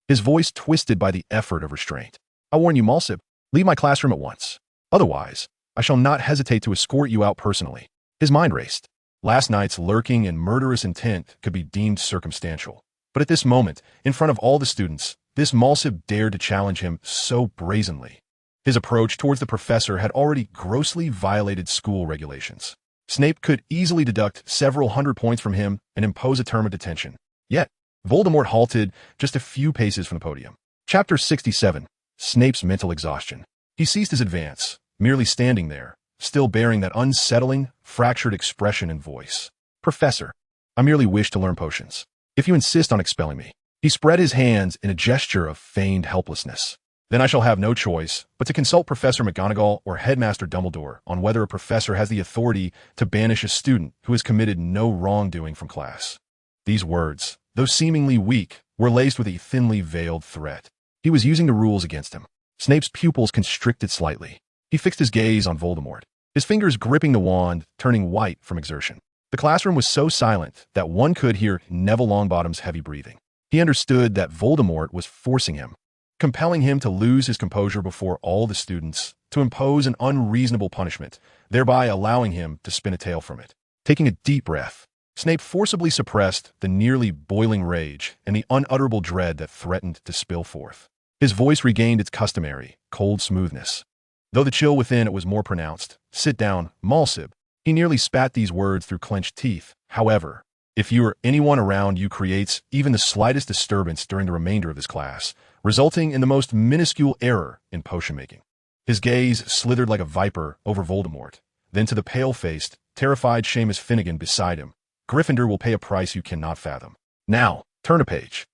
His voice twisted by the effort of restraint. "I warn you, Malsib, leave my classroom at once. Otherwise, I shall not hesitate to escort you out personally." His mind raced. Last night's lurking and murderous intent could be deemed circumstantial. But at this moment, in front of all the students, this Malsib dared to challenge him so brazenly. His approach towards the professor had already grossly violated school regulations. Snape could easily deduct several hundred points from him and impose a term of detention. Yet, Voldemort halted just a few paces from the podium. Chapter 67. Snape's Mental Exhaustion. He ceased his advance, merely standing there, still bearing that unsettling, fractured expression and voice. "Professor, I merely wish to learn potions. If you insist on expelling me." He spread his hands in a gesture of feigned helplessness. "Then I shall have no choice but to consult Professor McGonagall or Headmaster Dumbledore on whether a professor has the authority to banish a student who has committed no wrongdoing from class." These words, though seemingly weak, were laced with a thinly veiled threat. He was using the rules against him. Snape's pupils constricted slightly. He fixed his gaze on Voldemort, his fingers gripping the wand, turning white from exertion. The classroom was so silent that one could hear Neville Longbottom's heavy breathing. He understood that Voldemort was forcing him, compelling him to lose his composure before all the students, to impose an unreasonable punishment, thereby allowing him to spin a tale from it. Taking a deep breath, Snape forcibly suppressed the nearly boiling rage and the unutterable dread that threatened to spill forth. His voice regained its customary, cold smoothness. Though the chill within it was more pronounced. "Sit down, Malsib." He nearly spat these words through clenched teeth. "However, if you or anyone around you creates even the slightest disturbance during the remainder of this class, resulting in the most minuscule error in potion-making." His gaze slithered like a viper over Voldemort, then to the pale-faced, terrified Seamus Finnegan beside him. "Gryffindor will pay a price you cannot fathom. Now, turn a page."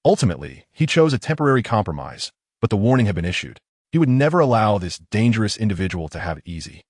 Ultimately, he chose a temporary compromise, but the warning had been issued. He would never allow this dangerous individual to have it easy.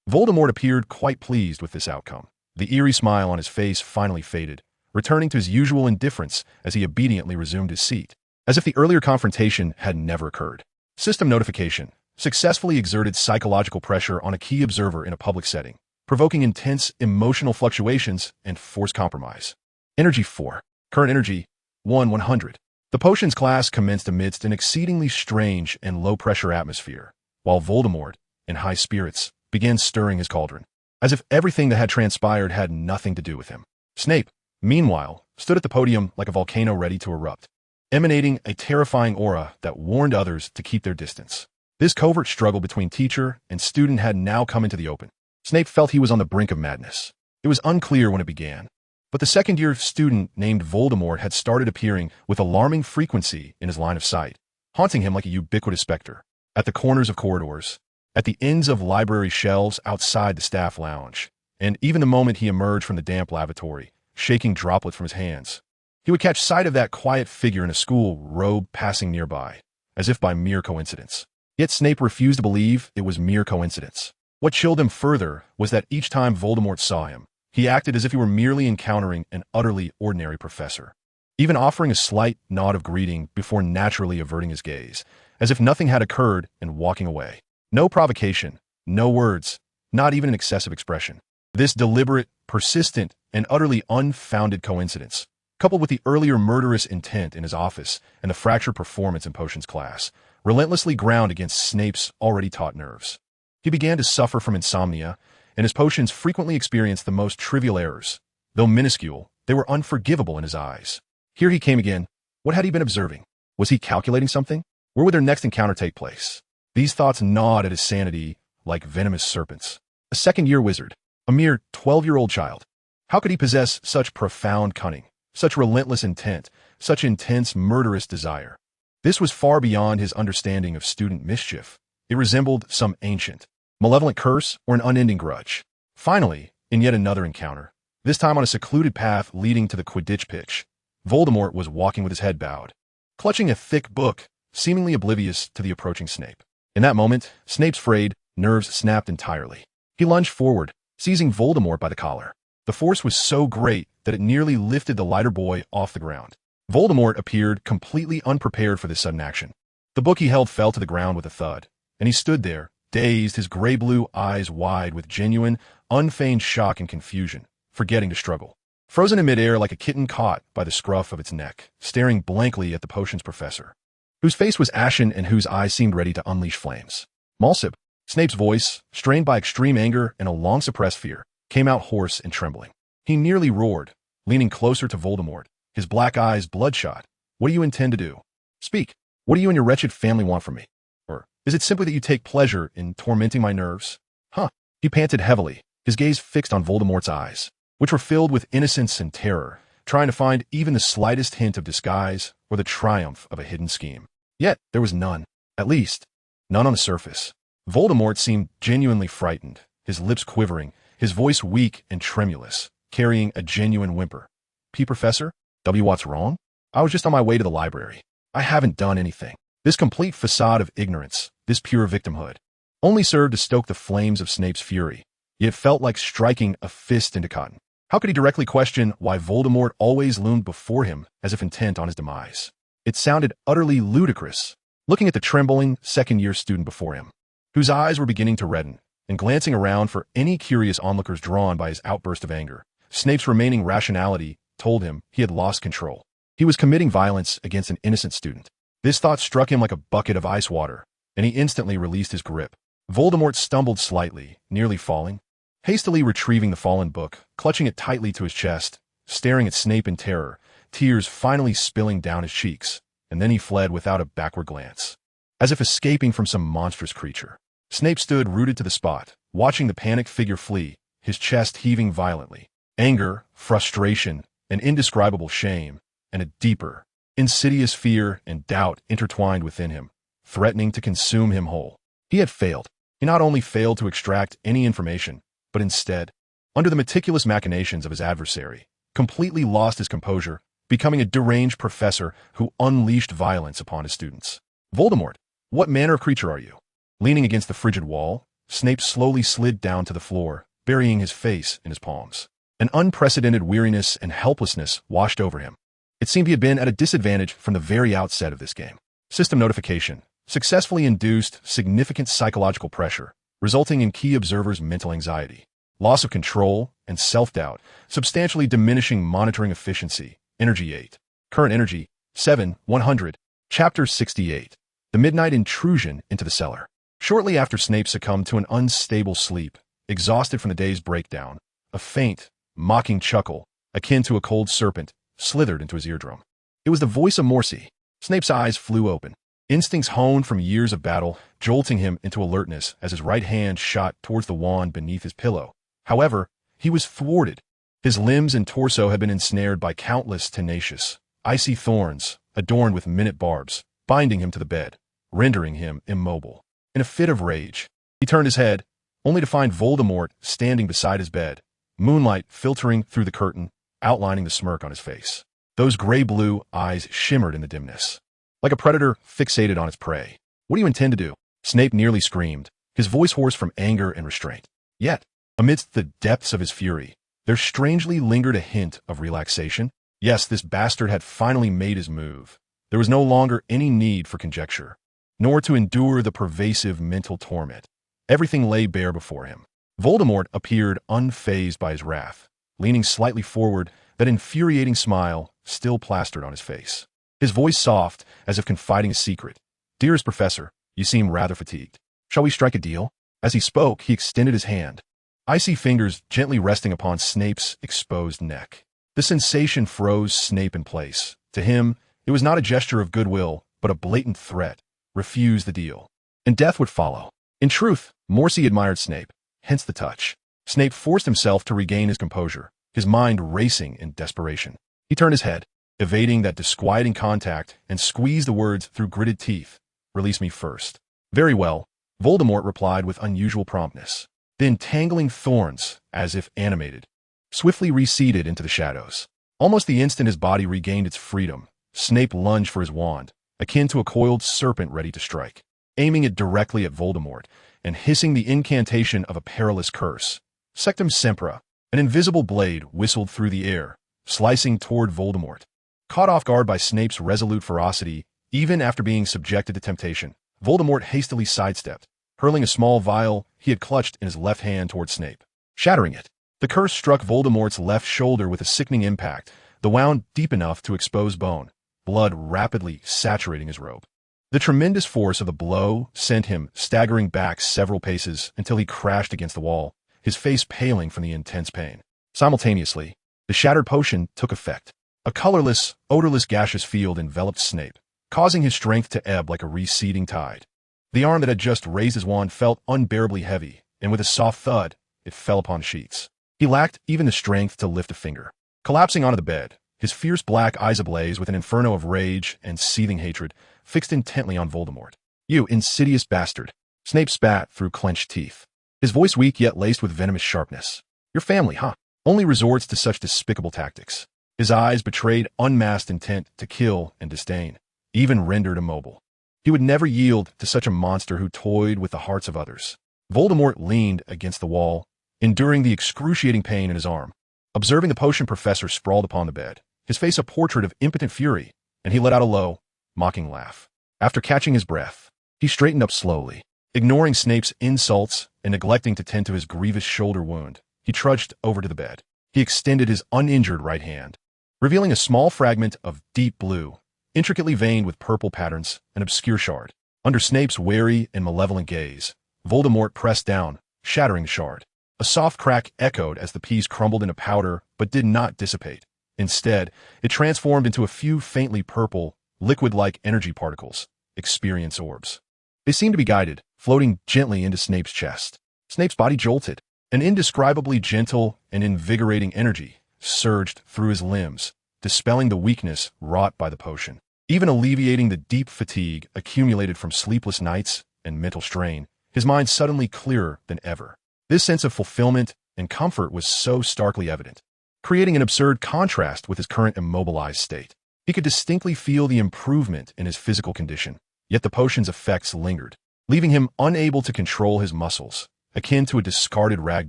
Voldemort appeared quite pleased with this outcome. The eerie smile on his face finally faded, returning to his usual indifference as he obediently resumed his seat, as if the earlier confrontation had never occurred. System notification. Successfully exerted psychological pressure on a key observer in a public setting, provoking intense emotional fluctuations and forced compromise. Energy 4. Current energy 100. The potions class commenced amidst an exceedingly strange and low-pressure atmosphere, while Voldemort, in high spirits, began stirring his cauldron, as if everything that had transpired had nothing to do with him. Snape, meanwhile, stood at the podium like a volcano ready to erupt, emanating a terrifying aura that warned others to keep their distance. This covert struggle between teacher and student had now come into the open. Snape felt he was on the brink of madness. It was unclear when it began, but the second-year student named Voldemort had started appearing with alarming frequency in his line of sight, haunting him like a ubiquitous specter. At the corners of corridors, at the ends of library shelves outside the staff lounge, and even the moment he emerged from the damp lavatory, shaking droplets from his hands, he would catch sight of that quiet figure in a school robe passing nearby, as if by mere coincidence. Yet Snape refused to believe it was mere coincidence. What chilled him further was that each time Voldemort saw him, he acted as if he were merely encountering an utterly ordinary professor, even offering a slight nod of greeting before naturally averting his gaze, as if nothing had occurred, and walking away. No provocation, no words, not even an excessive expression. This deliberate, persistent, and utterly unfounded coincidence, coupled with the earlier murderous intent in his office and the fractured performance in potions class, relentlessly ground against Snape's already taut nerves. He began to suffer from insomnia, and his potions frequently experienced the most trivial errors. Though minuscule, they were unforgivable in his eyes. Here he came again. What had he been observing? Was he calculating something? Where would their next encounter take place? These thoughts gnawed at his sanity like venomous serpents. A second-year wizard, a mere 12-year-old child. How could he possess such profound cunning, such relentless intent, such intense murderous desire? This was far beyond his understanding of student mischief. It resembled some ancient, malevolent curse or an unending grudge. Finally, in yet another encounter, this time on a secluded path leading to the Quidditch pitch, Voldemort was walking with his head bowed, clutching a thick book, seemingly oblivious to the approaching Snape. In that moment, Snape's frayed nerves snapped entirely. He lunged forward, seizing Voldemort by the collar. The force was so great that it nearly lifted the lighter boy off the ground. Voldemort appeared completely unprepared for this sudden action. The book he held fell to the ground with a thud, and he stood there, dazed, his gray-blue eyes wide with genuine, unfeigned shock and confusion, forgetting to struggle. Frozen in midair like a kitten caught by the scruff of its neck, staring blankly at the potions professor, whose face was ashen and whose eyes seemed ready to unleash flames. Malsip, Snape's voice, strained by extreme anger and a long-suppressed fear, came out hoarse and trembling. He nearly roared, leaning closer to Voldemort, his black eyes bloodshot. What do you intend to do? Speak. What do you and your wretched family want from me? Or is it simply that you take pleasure in tormenting my nerves? Huh. He panted heavily, his gaze fixed on Voldemort's eyes, which were filled with innocence and terror, trying to find even the slightest hint of disguise or the triumph of a hidden scheme. Yet there was none, at least, none on the surface. Voldemort seemed genuinely frightened, his lips quivering, his voice weak and tremulous, carrying a genuine whimper. Professor? What's wrong? I was just on my way to the library. I haven't done anything. This complete facade of ignorance, this pure victimhood, only served to stoke the flames of Snape's fury, yet felt like striking a fist into cotton. How could he directly question why Voldemort always loomed before him as if intent on his demise? It sounded utterly ludicrous, looking at the trembling second-year student before him, whose eyes were beginning to redden, and glancing around for any curious onlookers drawn by his outburst of anger. Snape's remaining rationality told him he had lost control. He was committing violence against an innocent student. This thought struck him like a bucket of ice water, and he instantly released his grip. Voldemort stumbled slightly, nearly falling, hastily retrieving the fallen book, clutching it tightly to his chest, staring at Snape in terror, tears finally spilling down his cheeks, and then he fled without a backward glance, as if escaping from some monstrous creature. Snape stood rooted to the spot, watching the panicked figure flee, his chest heaving violently. Anger, frustration, and indescribable shame, and a deeper, insidious fear and doubt intertwined within him, threatening to consume him whole. He had failed. He not only failed to extract any information, but instead, under the meticulous machinations of his adversary, completely lost his composure, becoming a deranged professor who unleashed violence upon his students. Voldemort, what manner of creature are you? Leaning against the frigid wall, Snape slowly slid down to the floor, burying his face in his palms. An unprecedented weariness and helplessness washed over him. It seemed he had been at a disadvantage from the very outset of this game. System notification successfully induced significant psychological pressure, resulting in key observers' mental anxiety, loss of control, and self-doubt, substantially diminishing monitoring efficiency. Energy 8. Current energy, 7,100. Chapter 68. The Midnight Intrusion into the Cellar. Shortly after Snape succumbed to an unstable sleep, exhausted from the day's breakdown, a faint, mocking chuckle, akin to a cold serpent, slithered into his eardrum. It was the voice of Morsi. Snape's eyes flew open, instincts honed from years of battle, jolting him into alertness as his right hand shot towards the wand beneath his pillow. However, he was thwarted. His limbs and torso had been ensnared by countless tenacious, icy thorns, adorned with minute barbs, binding him to the bed, rendering him immobile. In a fit of rage, He turned his head, only to find Voldemort standing beside his bed, moonlight filtering through the curtain, outlining the smirk on his face. Those gray-blue eyes shimmered in the dimness, like a predator fixated on its prey. "What do you intend to do?" Snape nearly screamed, his voice hoarse from anger and restraint. Yet, amidst the depths of his fury, there strangely lingered a hint of relaxation. Yes, this bastard had finally made his move. There was no longer any need for conjecture, nor to endure the pervasive mental torment. Everything lay bare before him. Voldemort appeared unfazed by his wrath, leaning slightly forward, that infuriating smile still plastered on his face. His voice soft, as if confiding a secret. "Dearest Professor, you seem rather fatigued. Shall we strike a deal?" As he spoke, he extended his hand, icy fingers gently resting upon Snape's exposed neck. The sensation froze Snape in place. To him, it was not a gesture of goodwill, but a blatant threat. Refuse the deal, and death would follow. In truth, Morsi admired Snape, hence the touch. Snape forced himself to regain his composure, his mind racing in desperation. He turned his head, evading that disquieting contact, and squeezed the words through gritted teeth. "Release me first." "Very well," Voldemort replied with unusual promptness. The entangling thorns, as if animated, swiftly receded into the shadows. Almost the instant his body regained its freedom, Snape lunged for his wand, akin to a coiled serpent ready to strike, aiming it directly at Voldemort and hissing the incantation of a perilous curse. Sectum Sempra, an invisible blade whistled through the air, slicing toward Voldemort. Caught off guard by Snape's resolute ferocity, even after being subjected to temptation, Voldemort hastily sidestepped, hurling a small vial he had clutched in his left hand toward Snape, shattering it. The curse struck Voldemort's left shoulder with a sickening impact, the wound deep enough to expose bone, blood rapidly saturating his robe. The tremendous force of the blow sent him staggering back several paces until he crashed against the wall, his face paling from the intense pain. Simultaneously, the shattered potion took effect. A colorless, odorless gaseous field enveloped Snape, causing his strength to ebb like a receding tide. The arm that had just raised his wand felt unbearably heavy, and with a soft thud, it fell upon sheets. He lacked even the strength to lift a finger. Collapsing onto the bed, his fierce black eyes ablaze with an inferno of rage and seething hatred, fixed intently on Voldemort. "You insidious bastard!" Snape spat through clenched teeth, his voice weak yet laced with venomous sharpness. "Your family, huh? Only resorts to such despicable tactics." His eyes betrayed unmasked intent to kill and disdain, even rendered immobile. He would never yield to such a monster who toyed with the hearts of others. Voldemort leaned against the wall, enduring the excruciating pain in his arm. Observing the potion professor sprawled upon the bed, his face a portrait of impotent fury, and he let out a low, mocking laugh. After catching his breath, he straightened up slowly. Ignoring Snape's insults and neglecting to tend to his grievous shoulder wound, he trudged over to the bed. He extended his uninjured right hand, revealing a small fragment of deep blue, intricately veined with purple patterns, an obscure shard. Under Snape's wary and malevolent gaze, Voldemort pressed down, shattering the shard. A soft crack echoed as the piece crumbled into powder but did not dissipate. Instead, it transformed into a few faintly purple, liquid-like energy particles, experience orbs. They seemed to be guided, floating gently into Snape's chest. Snape's body jolted. An indescribably gentle and invigorating energy surged through his limbs, dispelling the weakness wrought by the potion, even alleviating the deep fatigue accumulated from sleepless nights and mental strain. His mind suddenly clearer than ever. This sense of fulfillment and comfort was so starkly evident, creating an absurd contrast with his current immobilized state. He could distinctly feel the improvement in his physical condition, yet the potion's effects lingered, leaving him unable to control his muscles, akin to a discarded rag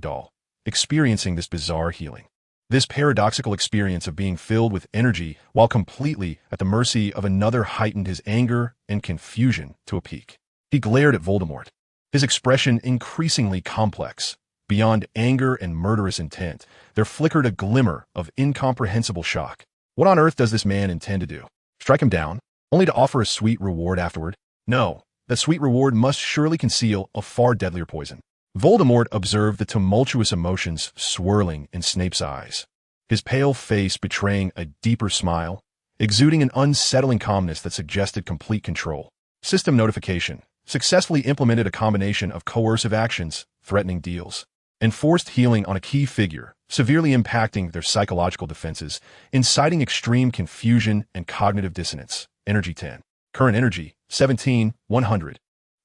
doll, experiencing this bizarre healing. This paradoxical experience of being filled with energy while completely at the mercy of another heightened his anger and confusion to a peak. He glared at Voldemort, his expression increasingly complex. Beyond anger and murderous intent, there flickered a glimmer of incomprehensible shock. What on earth does this man intend to do? Strike him down, only to offer a sweet reward afterward? No, that sweet reward must surely conceal a far deadlier poison. Voldemort observed the tumultuous emotions swirling in Snape's eyes, his pale face betraying a deeper smile, exuding an unsettling calmness that suggested complete control. System notification. Successfully implemented a combination of coercive actions, threatening deals, and forced healing on a key figure, severely impacting their psychological defenses, inciting extreme confusion and cognitive dissonance. Energy 10. Current energy, 17,100.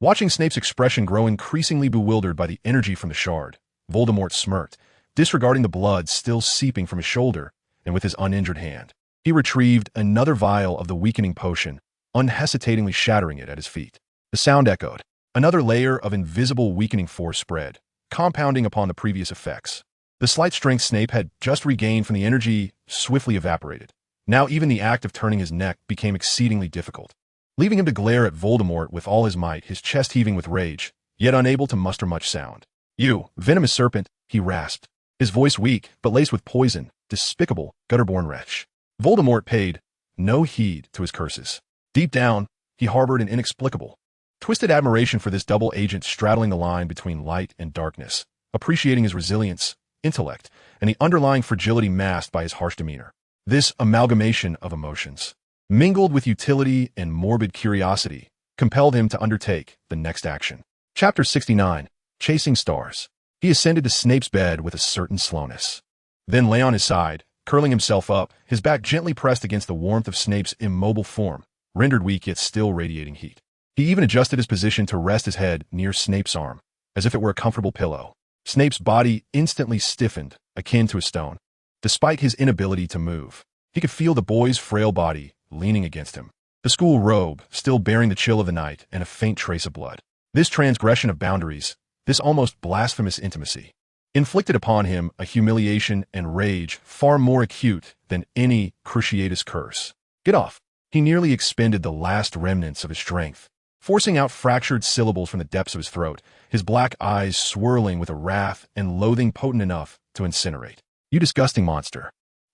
Watching Snape's expression grow increasingly bewildered by the energy from the shard, Voldemort smirked, disregarding the blood still seeping from his shoulder, and with his uninjured hand, he retrieved another vial of the weakening potion, unhesitatingly shattering it at his feet. The sound echoed. Another layer of invisible weakening force spread, compounding upon the previous effects. The slight strength Snape had just regained from the energy swiftly evaporated. Now even the act of turning his neck became exceedingly difficult, leaving him to glare at Voldemort with all his might, his chest heaving with rage, yet unable to muster much sound. "You, venomous serpent," he rasped, his voice weak but laced with poison, "despicable, gutter-born wretch." Voldemort paid no heed to his curses. Deep down, he harbored an inexplicable, twisted admiration for this double agent straddling the line between light and darkness, appreciating his resilience, intellect, and the underlying fragility masked by his harsh demeanor. This amalgamation of emotions, mingled with utility and morbid curiosity, compelled him to undertake the next action. Chapter 69, Chasing Stars. He ascended to Snape's bed with a certain slowness, then lay on his side, curling himself up, his back gently pressed against the warmth of Snape's immobile form, rendered weak yet still radiating heat. He even adjusted his position to rest his head near Snape's arm, as if it were a comfortable pillow. Snape's body instantly stiffened, akin to a stone. Despite his inability to move, he could feel the boy's frail body leaning against him, the school robe still bearing the chill of the night and a faint trace of blood. This transgression of boundaries, this almost blasphemous intimacy, inflicted upon him a humiliation and rage far more acute than any cruciatus curse. "Get off!" He nearly expended the last remnants of his strength, forcing out fractured syllables from the depths of his throat, his black eyes swirling with a wrath and loathing potent enough to incinerate. "You disgusting monster."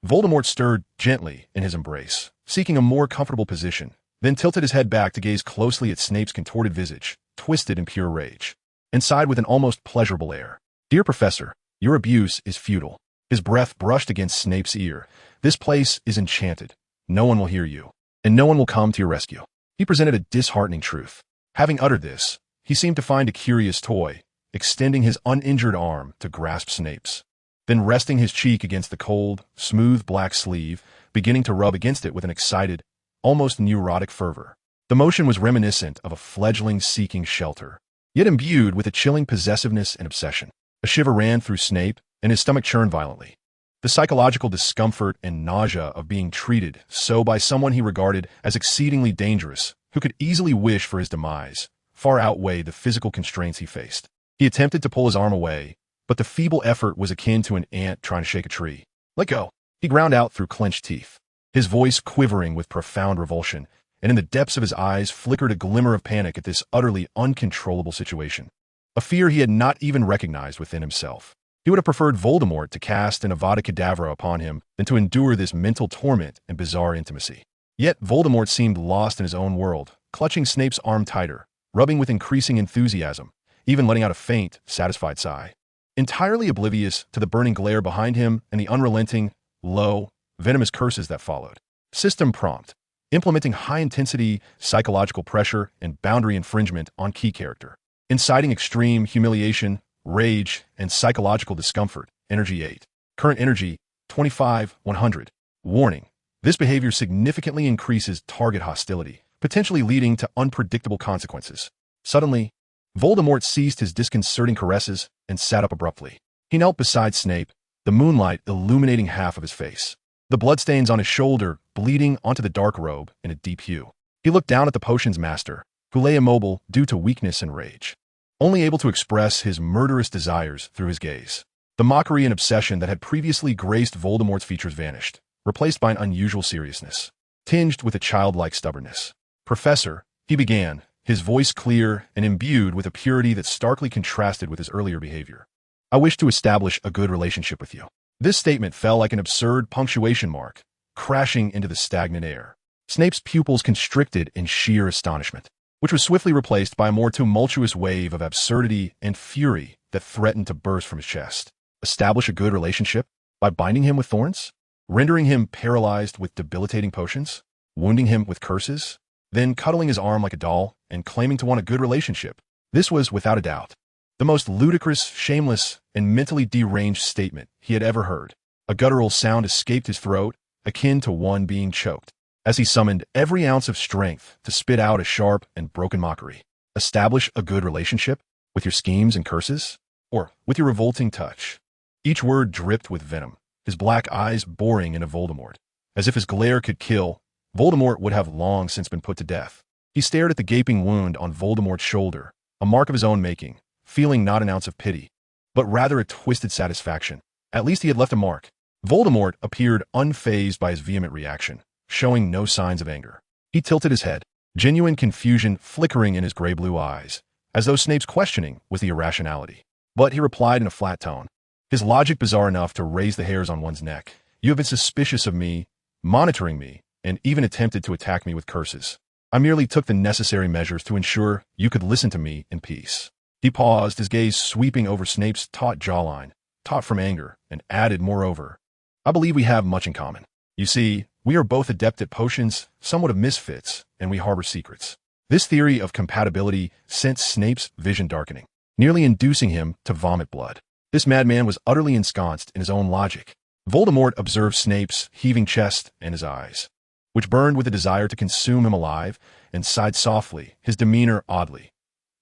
Voldemort stirred gently in his embrace, seeking a more comfortable position, then tilted his head back to gaze closely at Snape's contorted visage, twisted in pure rage, and sighed with an almost pleasurable air. "Dear Professor, your abuse is futile." His breath brushed against Snape's ear. "This place is enchanted. No one will hear you, and no one will come to your rescue." He presented a disheartening truth. Having uttered this, he seemed to find a curious toy, extending his uninjured arm to grasp Snape's, then resting his cheek against the cold, smooth black sleeve, beginning to rub against it with an excited, almost neurotic fervor. The motion was reminiscent of a fledgling seeking shelter, yet imbued with a chilling possessiveness and obsession. A shiver ran through Snape, and his stomach churned violently. The psychological discomfort and nausea of being treated so by someone he regarded as exceedingly dangerous, who could easily wish for his demise, far outweighed the physical constraints he faced. He attempted to pull his arm away, but the feeble effort was akin to an ant trying to shake a tree. "Let go," he ground out through clenched teeth, his voice quivering with profound revulsion, and in the depths of his eyes flickered a glimmer of panic at this utterly uncontrollable situation, a fear he had not even recognized within himself. He would have preferred Voldemort to cast an Avada Kedavra upon him than to endure this mental torment and bizarre intimacy. Yet Voldemort seemed lost in his own world, clutching Snape's arm tighter, rubbing with increasing enthusiasm, even letting out a faint, satisfied sigh. Entirely oblivious to the burning glare behind him and the unrelenting, low, venomous curses that followed. System prompt, implementing high-intensity psychological pressure and boundary infringement on key character, inciting extreme humiliation, rage, and psychological discomfort. Energy 8. Current energy, 25/100. Warning. This behavior significantly increases target hostility, potentially leading to unpredictable consequences. Suddenly, Voldemort ceased his disconcerting caresses and sat up abruptly. He knelt beside Snape, the moonlight illuminating half of his face, the bloodstains on his shoulder bleeding onto the dark robe in a deep hue. He looked down at the potion's master, who lay immobile due to weakness and rage, only able to express his murderous desires through his gaze. The mockery and obsession that had previously graced Voldemort's features vanished, replaced by an unusual seriousness, tinged with a childlike stubbornness. "Professor," he began, his voice clear and imbued with a purity that starkly contrasted with his earlier behavior. "I wish to establish a good relationship with you." This statement fell like an absurd punctuation mark, crashing into the stagnant air. Snape's pupils constricted in sheer astonishment, which was swiftly replaced by a more tumultuous wave of absurdity and fury that threatened to burst from his chest. Establish a good relationship? By binding him with thorns? Rendering him paralyzed with debilitating potions? Wounding him with curses? Then cuddling his arm like a doll and claiming to want a good relationship? This was, without a doubt, the most ludicrous, shameless, and mentally deranged statement he had ever heard. A guttural sound escaped his throat, akin to one being choked, as he summoned every ounce of strength to spit out a sharp and broken mockery. Establish a good relationship with your schemes and curses? Or with your revolting touch? Each word dripped with venom, his black eyes boring into Voldemort. As if his glare could kill, Voldemort would have long since been put to death. He stared at the gaping wound on Voldemort's shoulder, a mark of his own making, feeling not an ounce of pity, but rather a twisted satisfaction. At least he had left a mark. Voldemort appeared unfazed by his vehement reaction, showing no signs of anger. He tilted his head, genuine confusion flickering in his gray-blue eyes, as though Snape's questioning was the irrationality. But he replied in a flat tone, his logic bizarre enough to raise the hairs on one's neck. You have been suspicious of me, monitoring me, and even attempted to attack me with curses. I merely took the necessary measures to ensure you could listen to me in peace. He paused, his gaze sweeping over Snape's taut jawline, taut from anger, and added, moreover, I believe we have much in common. You see, we are both adept at potions, somewhat of misfits, and we harbor secrets. This theory of compatibility sent Snape's vision darkening, nearly inducing him to vomit blood. This madman was utterly ensconced in his own logic. Voldemort observed Snape's heaving chest and his eyes, which burned with a desire to consume him alive, and sighed softly, his demeanor oddly.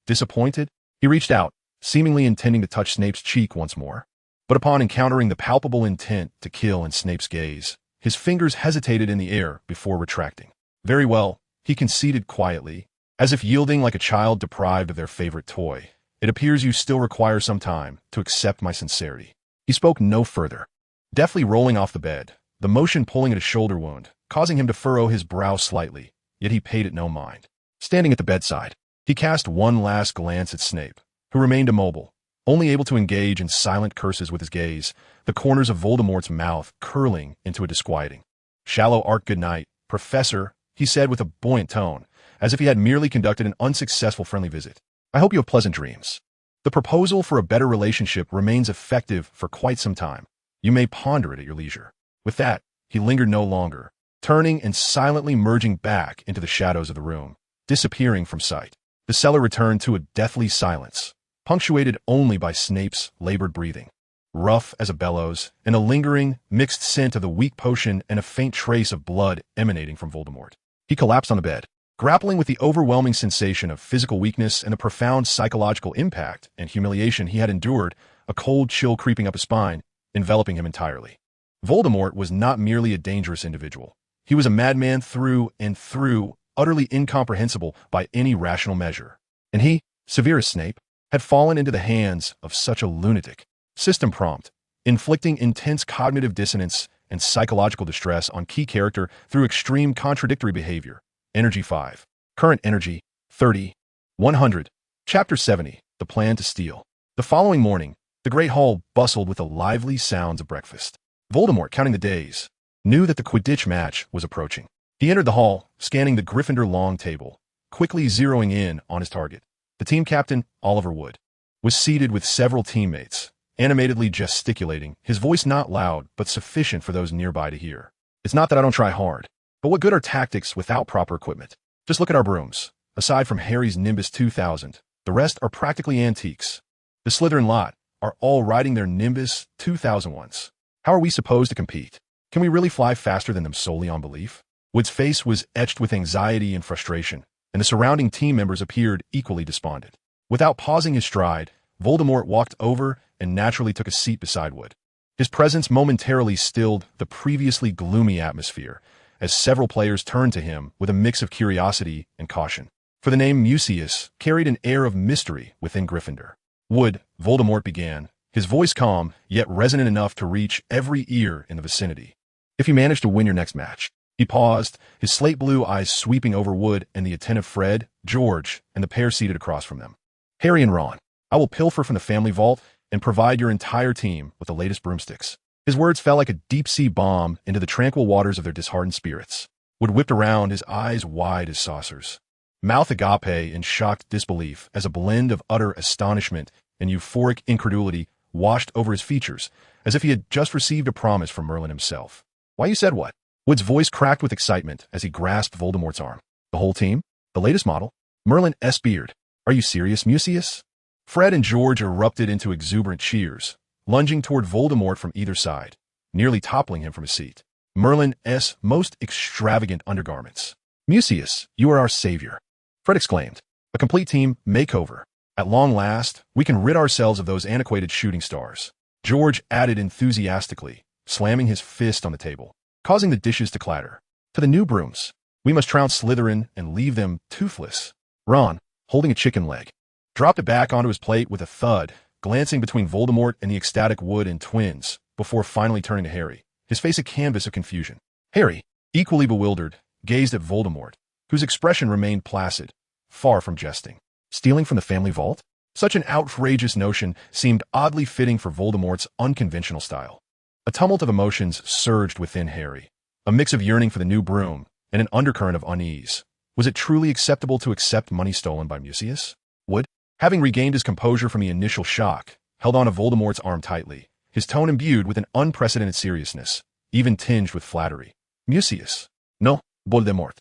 Disappointed, he reached out, seemingly intending to touch Snape's cheek once more. But upon encountering the palpable intent to kill in Snape's gaze, his fingers hesitated in the air before retracting. Very well, he conceded quietly, as if yielding like a child deprived of their favorite toy. It appears you still require some time to accept my sincerity. He spoke no further, deftly rolling off the bed, the motion pulling at his shoulder wound, causing him to furrow his brow slightly, yet he paid it no mind. Standing at the bedside, he cast one last glance at Snape, who remained immobile, only able to engage in silent curses with his gaze, the corners of Voldemort's mouth curling into a disquieting, shallow arc good night, Professor, he said with a buoyant tone, as if he had merely conducted an unsuccessful friendly visit. I hope you have pleasant dreams. The proposal for a better relationship remains effective for quite some time. You may ponder it at your leisure. With that, he lingered no longer, turning and silently merging back into the shadows of the room, disappearing from sight. The cellar returned to a deathly silence, punctuated only by Snape's labored breathing, rough as a bellows, and a lingering, mixed scent of the weak potion and a faint trace of blood emanating from Voldemort. He collapsed on the bed, grappling with the overwhelming sensation of physical weakness and the profound psychological impact and humiliation he had endured, a cold chill creeping up his spine, enveloping him entirely. Voldemort was not merely a dangerous individual. He was a madman through and through, utterly incomprehensible by any rational measure. And he, Severus Snape, had fallen into the hands of such a lunatic. System prompt, inflicting intense cognitive dissonance and psychological distress on key character through extreme contradictory behavior. Energy 5. Current energy, 30. 100. Chapter 70. The Plan to Steal. The following morning, the Great Hall bustled with the lively sounds of breakfast. Voldemort, counting the days, knew that the Quidditch match was approaching. He entered the hall, scanning the Gryffindor long table, quickly zeroing in on his target. The team captain, Oliver Wood, was seated with several teammates, animatedly gesticulating, his voice not loud but sufficient for those nearby to hear. It's not that I don't try hard, but what good are tactics without proper equipment? Just look at our brooms. Aside from Harry's Nimbus 2000, the rest are practically antiques. The Slytherin lot are all riding their Nimbus 2001s. How are we supposed to compete? Can we really fly faster than them solely on belief? Wood's face was etched with anxiety and frustration, and the surrounding team members appeared equally despondent. Without pausing his stride, Voldemort walked over and naturally took a seat beside Wood. His presence momentarily stilled the previously gloomy atmosphere, as several players turned to him with a mix of curiosity and caution. For the name Mucius carried an air of mystery within Gryffindor. Wood, Voldemort began, his voice calm, yet resonant enough to reach every ear in the vicinity. If you manage to win your next match. He paused, his slate-blue eyes sweeping over Wood and the attentive Fred, George, and the pair seated across from them. Harry and Ron, I will pilfer from the family vault and provide your entire team with the latest broomsticks. His words fell like a deep-sea bomb into the tranquil waters of their disheartened spirits. Wood whipped around, his eyes wide as saucers, mouth agape in shocked disbelief as a blend of utter astonishment and euphoric incredulity washed over his features, as if he had just received a promise from Merlin himself. Why, you said what? Wood's voice cracked with excitement as he grasped Voldemort's arm. The whole team? The latest model? Merlin S. Beard. Are you serious, Mucius? Fred and George erupted into exuberant cheers, lunging toward Voldemort from either side, nearly toppling him from his seat. Merlin S. most extravagant undergarments. Mucius, you are our savior, Fred exclaimed, A complete team makeover. At long last, we can rid ourselves of those antiquated shooting stars. George added enthusiastically, slamming his fist on the table, causing the dishes to clatter. To the new brooms. We must trounce Slytherin and leave them toothless. Ron, holding a chicken leg, dropped it back onto his plate with a thud, glancing between Voldemort and the ecstatic Wood and twins, before finally turning to Harry, his face a canvas of confusion. Harry, equally bewildered, gazed at Voldemort, whose expression remained placid, far from jesting. Stealing from the family vault? Such an outrageous notion seemed oddly fitting for Voldemort's unconventional style. A tumult of emotions surged within Harry, a mix of yearning for the new broom and an undercurrent of unease. Was it truly acceptable to accept money stolen by Mucius? Wood, having regained his composure from the initial shock, held on to Voldemort's arm tightly, his tone imbued with an unprecedented seriousness, even tinged with flattery. Mucius. No, Voldemort.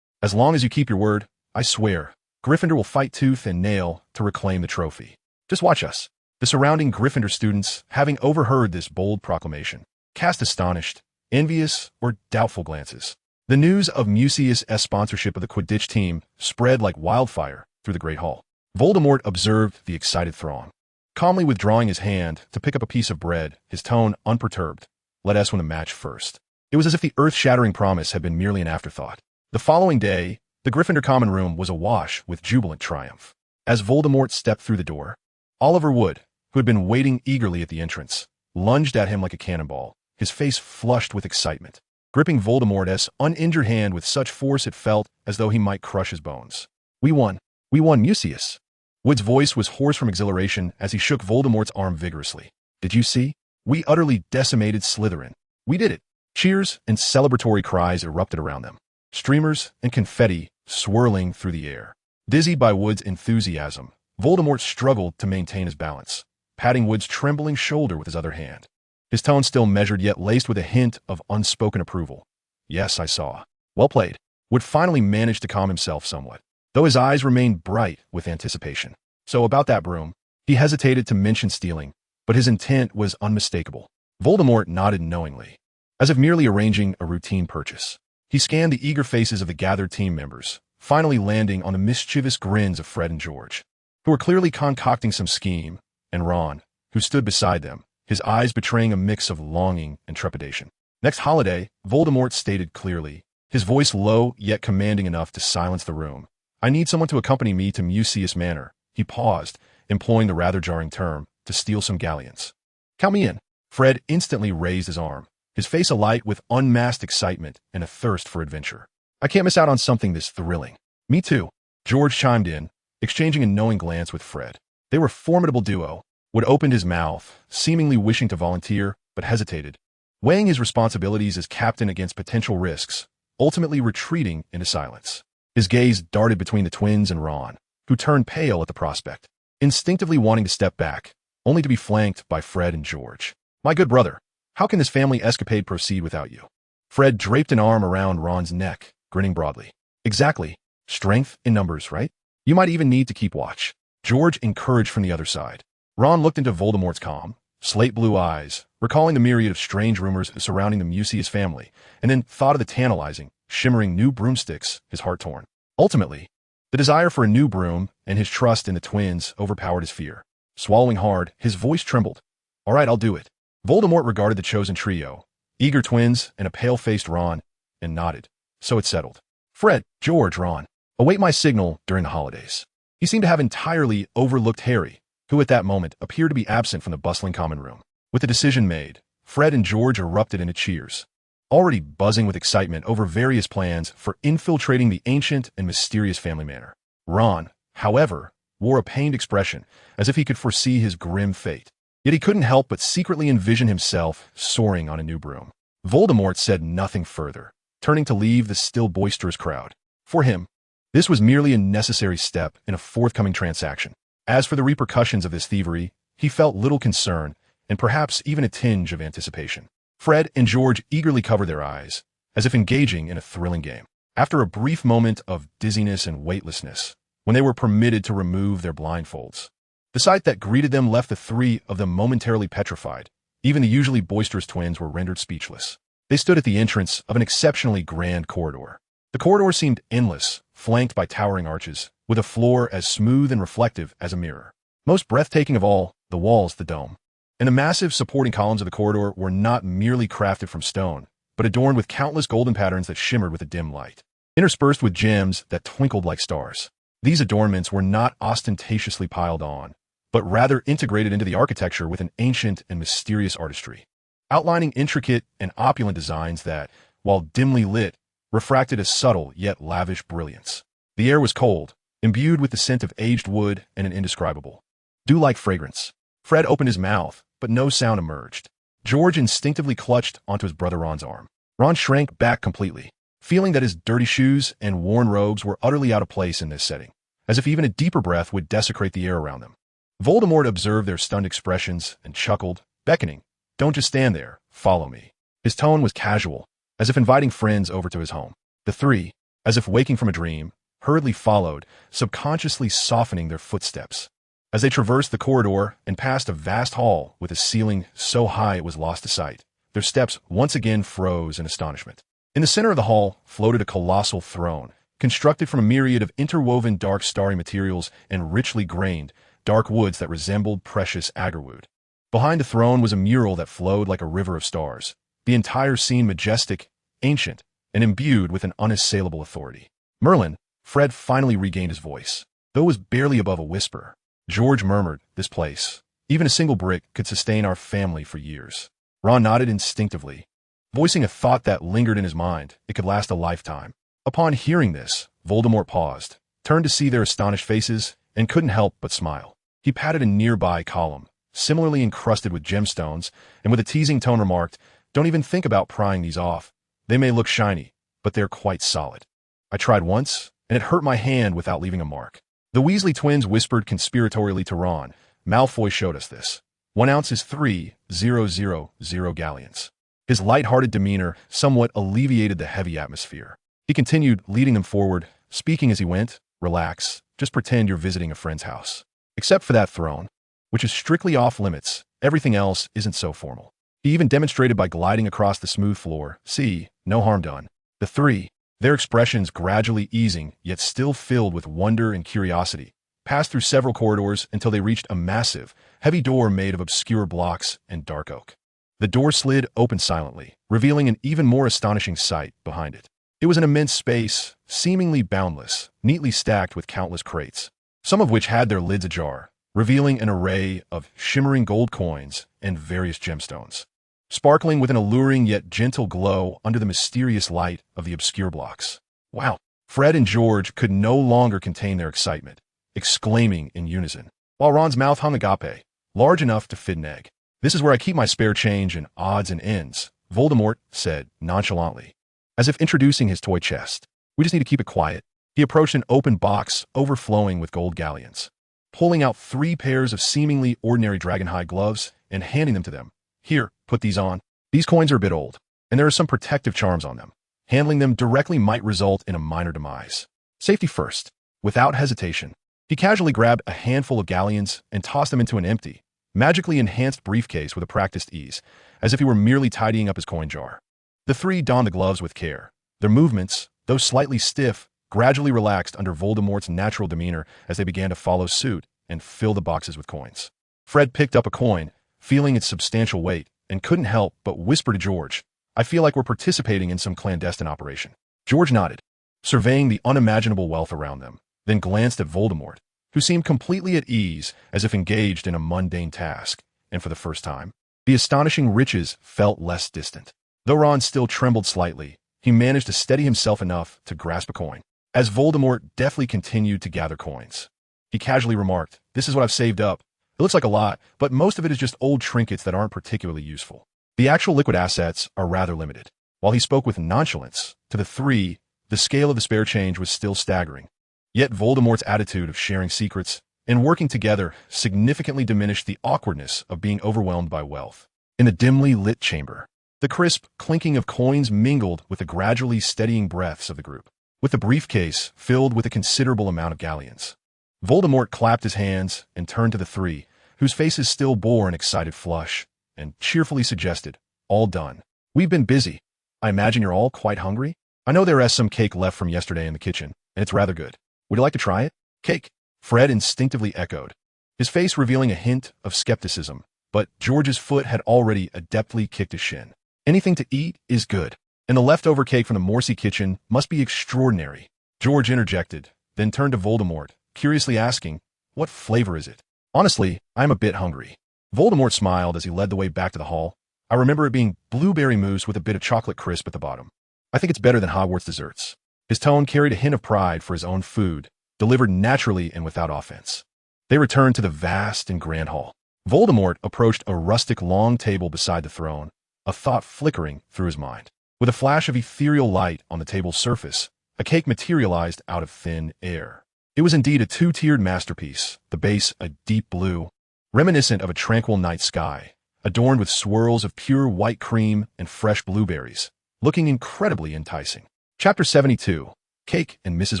As long as you keep your word, I swear, Gryffindor will fight tooth and nail to reclaim the trophy. Just watch us. The surrounding Gryffindor students, having overheard this bold proclamation, cast astonished, envious, or doubtful glances. The news of Mucius' sponsorship of the Quidditch team spread like wildfire through the Great Hall. Voldemort observed the excited throng, calmly withdrawing his hand to pick up a piece of bread, his tone unperturbed. Let us win the match first. It was as if the earth-shattering promise had been merely an afterthought. The following day, the Gryffindor common room was awash with jubilant triumph. As Voldemort stepped through the door, Oliver Wood, who had been waiting eagerly at the entrance, lunged at him like a cannonball, his face flushed with excitement, gripping Voldemort's uninjured hand with such force it felt as though he might crush his bones. We won, Mucius. Wood's voice was hoarse from exhilaration as he shook Voldemort's arm vigorously. Did you see? We utterly decimated Slytherin. We did it. Cheers and celebratory cries erupted around them, streamers and confetti swirling through the air. Dizzied by Wood's enthusiasm, Voldemort struggled to maintain his balance, patting Wood's trembling shoulder with his other hand. His tone still measured yet laced with a hint of unspoken approval. Yes, I saw. Well played. Wood finally managed to calm himself somewhat, though his eyes remained bright with anticipation. So about that broom, he hesitated to mention stealing, but his intent was unmistakable. Voldemort nodded knowingly, as if merely arranging a routine purchase. He scanned the eager faces of the gathered team members, finally landing on the mischievous grins of Fred and George, who were clearly concocting some scheme, and Ron, who stood beside them, his eyes betraying a mix of longing and trepidation. Next holiday, Voldemort stated clearly, his voice low yet commanding enough to silence the room. I need someone to accompany me to Mucius Manor. He paused, employing the rather jarring term, to steal some galleons. Count me in. Fred instantly raised his arm, his face alight with unmasked excitement and a thirst for adventure. I can't miss out on something this thrilling. Me too. George chimed in, exchanging a knowing glance with Fred. They were a formidable duo. Wood opened his mouth, seemingly wishing to volunteer, but hesitated, weighing his responsibilities as captain against potential risks, ultimately retreating into silence. His gaze darted between the twins and Ron, who turned pale at the prospect, instinctively wanting to step back, only to be flanked by Fred and George. My good brother, how can this family escapade proceed without you? Fred draped an arm around Ron's neck, grinning broadly. Exactly. Strength in numbers, right? You might even need to keep watch. George encouraged from the other side. Ron looked into Voldemort's calm, slate-blue eyes, recalling the myriad of strange rumors surrounding the Mucius family, and then thought of the tantalizing, shimmering new broomsticks, his heart torn. Ultimately, the desire for a new broom and his trust in the twins overpowered his fear. Swallowing hard, his voice trembled. All right, I'll do it. Voldemort regarded the chosen trio, eager twins and a pale-faced Ron, and nodded. So it's settled. Fred, George, Ron, await my signal during the holidays. He seemed to have entirely overlooked Harry, who at that moment appeared to be absent from the bustling common room. With the decision made, Fred and George erupted into cheers, already buzzing with excitement over various plans for infiltrating the ancient and mysterious family manor. Ron, however, wore a pained expression, as if he could foresee his grim fate. Yet he couldn't help but secretly envision himself soaring on a new broom. Voldemort said nothing further, turning to leave the still boisterous crowd. For him, this was merely a necessary step in a forthcoming transaction. As for the repercussions of this thievery, he felt little concern, and perhaps even a tinge of anticipation. Fred and George eagerly covered their eyes, as if engaging in a thrilling game. After a brief moment of dizziness and weightlessness, when they were permitted to remove their blindfolds, the sight that greeted them left the three of them momentarily petrified. Even the usually boisterous twins were rendered speechless. They stood at the entrance of an exceptionally grand corridor. The corridor seemed endless, flanked by towering arches, with a floor as smooth and reflective as a mirror. Most breathtaking of all, the walls, the dome. And the massive supporting columns of the corridor were not merely crafted from stone, but adorned with countless golden patterns that shimmered with a dim light, interspersed with gems that twinkled like stars. These adornments were not ostentatiously piled on, but rather integrated into the architecture with an ancient and mysterious artistry, outlining intricate and opulent designs that, while dimly lit, refracted a subtle yet lavish brilliance. The air was cold, imbued with the scent of aged wood and an indescribable, dew-like fragrance. Fred opened his mouth, but no sound emerged. George instinctively clutched onto his brother Ron's arm. Ron shrank back completely, feeling that his dirty shoes and worn robes were utterly out of place in this setting, as if even a deeper breath would desecrate the air around them. Voldemort observed their stunned expressions and chuckled, beckoning, "Don't just stand there, follow me." His tone was casual, as if inviting friends over to his home. The three, as if waking from a dream, hurriedly followed, subconsciously softening their footsteps. As they traversed the corridor and passed a vast hall with a ceiling so high it was lost to sight, their steps once again froze in astonishment. In the center of the hall floated a colossal throne, constructed from a myriad of interwoven dark starry materials and richly grained, dark woods that resembled precious agarwood. Behind the throne was a mural that flowed like a river of stars, the entire scene majestic, ancient, and imbued with an unassailable authority. Merlin, Fred finally regained his voice, though it was barely above a whisper. George murmured, "This place, even a single brick, could sustain our family for years." Ron nodded instinctively, voicing a thought that lingered in his mind. It could last a lifetime. Upon hearing this, Voldemort paused, turned to see their astonished faces, and couldn't help but smile. He patted a nearby column, similarly encrusted with gemstones, and with a teasing tone remarked, "Don't even think about prying these off. They may look shiny, but they're quite solid. I tried once, and it hurt my hand without leaving a mark." The Weasley twins whispered conspiratorially to Ron. "Malfoy showed us this. 1 ounce is 3,000 galleons." His light-hearted demeanor somewhat alleviated the heavy atmosphere. He continued, leading them forward, speaking as he went, "Relax, just pretend you're visiting a friend's house. Except for that throne, which is strictly off-limits, everything else isn't so formal." He even demonstrated by gliding across the smooth floor. "See, no harm done." The three, their expressions gradually easing, yet still filled with wonder and curiosity, passed through several corridors until they reached a massive, heavy door made of obscure blocks and dark oak. The door slid open silently, revealing an even more astonishing sight behind it. It was an immense space, seemingly boundless, neatly stacked with countless crates, some of which had their lids ajar, revealing an array of shimmering gold coins and various gemstones, sparkling with an alluring yet gentle glow under the mysterious light of the obscure blocks. "Wow!" Fred and George could no longer contain their excitement, exclaiming in unison, while Ron's mouth hung agape, large enough to fit an egg. "This is where I keep my spare change and odds and ends," Voldemort said nonchalantly, as if introducing his toy chest. "We just need to keep it quiet." He approached an open box overflowing with gold galleons, pulling out 3 pairs of seemingly ordinary dragonhide gloves and handing them to them. "Here, put these on. These coins are a bit old, and there are some protective charms on them. Handling them directly might result in a minor demise. Safety first." Without hesitation, he casually grabbed a handful of galleons and tossed them into an empty, magically enhanced briefcase with a practiced ease, as if he were merely tidying up his coin jar. The three donned the gloves with care. Their movements, though slightly stiff, gradually relaxed under Voldemort's natural demeanor as they began to follow suit and fill the boxes with coins. Fred picked up a coin, feeling its substantial weight, and couldn't help but whisper to George, "I feel like we're participating in some clandestine operation." George nodded, surveying the unimaginable wealth around them, then glanced at Voldemort, who seemed completely at ease, as if engaged in a mundane task, and for the first time, the astonishing riches felt less distant. Though Ron still trembled slightly, he managed to steady himself enough to grasp a coin. As Voldemort deftly continued to gather coins, he casually remarked, "This is what I've saved up. It looks like a lot, but most of it is just old trinkets that aren't particularly useful. The actual liquid assets are rather limited." While he spoke with nonchalance, to the three, the scale of the spare change was still staggering. Yet Voldemort's attitude of sharing secrets and working together significantly diminished the awkwardness of being overwhelmed by wealth. In the dimly lit chamber, the crisp clinking of coins mingled with the gradually steadying breaths of the group, with the briefcase filled with a considerable amount of galleons. Voldemort clapped his hands and turned to the three, whose faces still bore an excited flush, and cheerfully suggested, "All done. We've been busy. I imagine you're all quite hungry? I know there is some cake left from yesterday in the kitchen, and it's rather good. Would you like to try it?" Cake, Fred instinctively echoed, his face revealing a hint of skepticism, but George's foot had already adeptly kicked a shin. Anything to eat is good, and the leftover cake from the Morsi kitchen must be extraordinary. George interjected, then turned to Voldemort, curiously asking, "What flavor is it?" "Honestly, I'm a bit hungry." Voldemort smiled as he led the way back to the hall. "I remember it being blueberry mousse with a bit of chocolate crisp at the bottom. I think it's better than Hogwarts desserts." His tone carried a hint of pride for his own food, delivered naturally and without offense. They returned to the vast and grand hall. Voldemort approached a rustic long table beside the throne, a thought flickering through his mind. With a flash of ethereal light on the table's surface, a cake materialized out of thin air. It was indeed a two-tiered masterpiece, the base a deep blue, reminiscent of a tranquil night sky, adorned with swirls of pure white cream and fresh blueberries, looking incredibly enticing. Chapter 72, Cake and Mrs.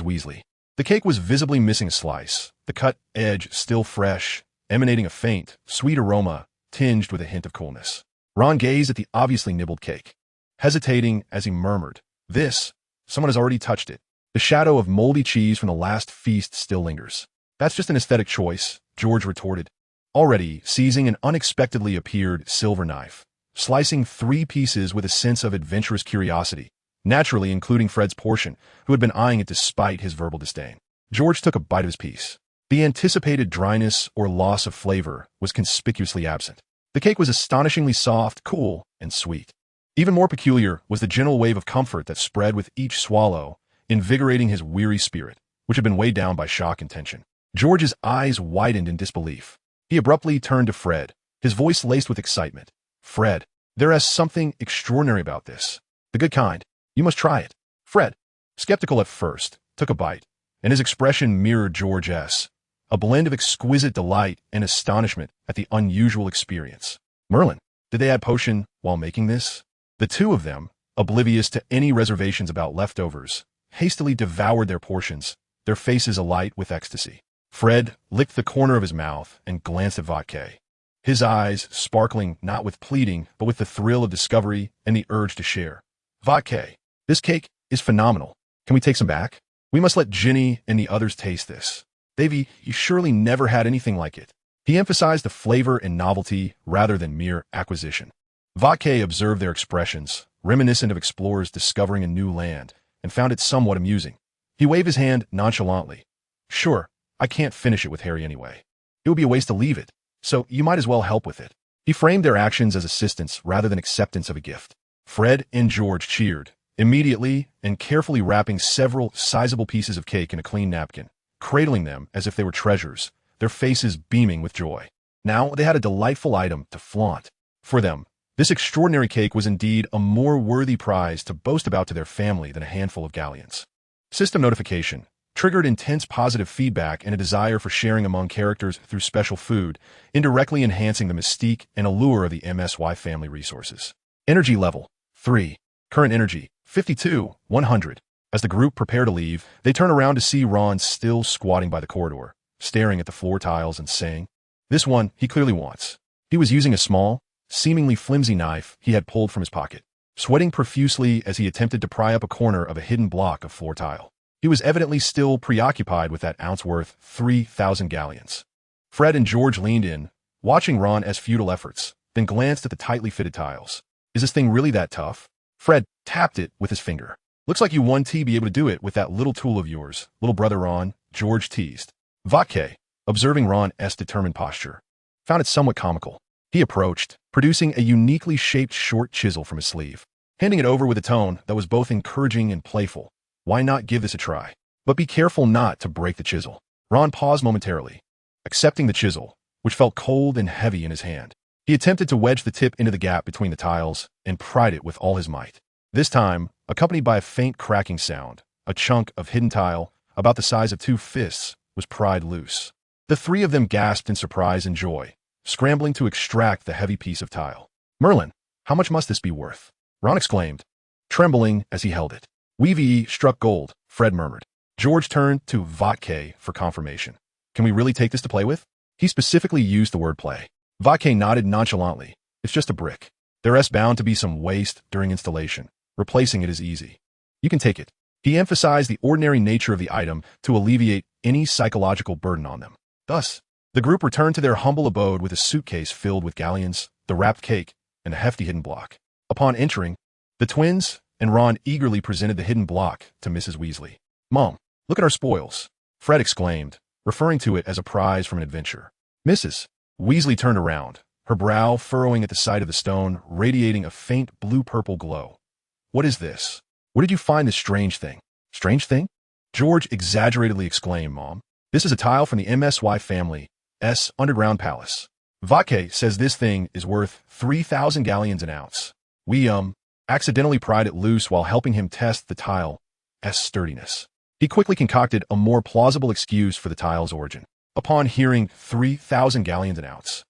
Weasley. The cake was visibly missing a slice, the cut edge still fresh, emanating a faint, sweet aroma tinged with a hint of coolness. Ron gazed at the obviously nibbled cake, hesitating as he murmured, "Someone has already touched it." The shadow of moldy cheese from the last feast still lingers. "That's just an aesthetic choice," George retorted, already seizing an unexpectedly appeared silver knife, slicing 3 pieces with a sense of adventurous curiosity, naturally including Fred's portion, who had been eyeing it despite his verbal disdain. George took a bite of his piece. The anticipated dryness or loss of flavor was conspicuously absent. The cake was astonishingly soft, cool, and sweet. Even more peculiar was the gentle wave of comfort that spread with each swallow, invigorating his weary spirit, which had been weighed down by shock and tension. George's eyes widened in disbelief. He abruptly turned to Fred, his voice laced with excitement. "Fred, there is something extraordinary about this. The good kind. You must try it." Fred, skeptical at first, took a bite, and his expression mirrored George's, a blend of exquisite delight and astonishment at the unusual experience. "Merlin, did they add potion while making this?" The two of them, oblivious to any reservations about leftovers, hastily devoured their portions, their faces alight with ecstasy. Fred licked the corner of his mouth and glanced at Voltekai, his eyes sparkling not with pleading but with the thrill of discovery and the urge to share. "Voltekai, this cake is phenomenal. Can we take some back? We must let Ginny and the others taste this. You surely never had anything like it." He emphasized the flavor and novelty rather than mere acquisition. Voltekai observed their expressions, reminiscent of explorers discovering a new land, and found it somewhat amusing. He waved his hand nonchalantly. "Sure, I can't finish it with Harry anyway. It would be a waste to leave it, so you might as well help with it." He framed their actions as assistance rather than acceptance of a gift. Fred and George cheered, immediately and carefully wrapping several sizable pieces of cake in a clean napkin, cradling them as if they were treasures, their faces beaming with joy. Now they had a delightful item to flaunt. For them, this extraordinary cake was indeed a more worthy prize to boast about to their family than a handful of galleons. System notification triggered intense positive feedback and a desire for sharing among characters through special food, indirectly enhancing the mystique and allure of the MSY family resources. Energy level 3. Current energy 52, 100. As the group prepared to leave, they turned around to see Ron still squatting by the corridor, staring at the floor tiles and saying, "This one he clearly wants." He was using a small, seemingly flimsy knife he had pulled from his pocket, sweating profusely as he attempted to pry up a corner of a hidden block of floor tile. He was evidently still preoccupied with that ounce worth 3,000 galleons. Fred and George leaned in, watching Ron's futile efforts, then glanced at the tightly fitted tiles. "Is this thing really that tough?" Fred tapped it with his finger. "Looks like you won't be able to do it with that little tool of yours, little brother Ron," George teased. Voltekai, observing Ron's determined posture, found it somewhat comical. He approached, producing a uniquely shaped short chisel from his sleeve, handing it over with a tone that was both encouraging and playful. "Why not give this a try? But be careful not to break the chisel." Ron paused momentarily, accepting the chisel, which felt cold and heavy in his hand. He attempted to wedge the tip into the gap between the tiles and pried it with all his might. This time, accompanied by a faint cracking sound, a chunk of hidden tile, about the size of 2 fists, was pried loose. The 3 of them gasped in surprise and joy, scrambling to extract the heavy piece of tile. "Merlin, how much must this be worth?" Ron exclaimed, trembling as he held it. "We've struck gold," Fred murmured. George turned to Voltekai for confirmation. "Can we really take this to play with?" He specifically used the word play. Voltekai nodded nonchalantly. "It's just a brick. There's bound to be some waste during installation. Replacing it is easy. You can take it." He emphasized the ordinary nature of the item to alleviate any psychological burden on them. Thus, the group returned to their humble abode with a suitcase filled with galleons, the wrapped cake, and a hefty hidden block. Upon entering, the twins and Ron eagerly presented the hidden block to Mrs. Weasley. "Mom, look at our spoils," Fred exclaimed, referring to it as a prize from an adventure. Mrs. Weasley turned around, her brow furrowing at the sight of the stone, radiating a faint blue-purple glow. "What is this? Where did you find this strange thing?" "Strange thing?" George exaggeratedly exclaimed, "Mom. This is a tile from the MSY family's underground palace. Voltekai says this thing is worth 3,000 galleons an ounce. We, accidentally pried it loose while helping him test the tile's sturdiness." He quickly concocted a more plausible excuse for the tile's origin. Upon hearing 3,000 galleons an ounce,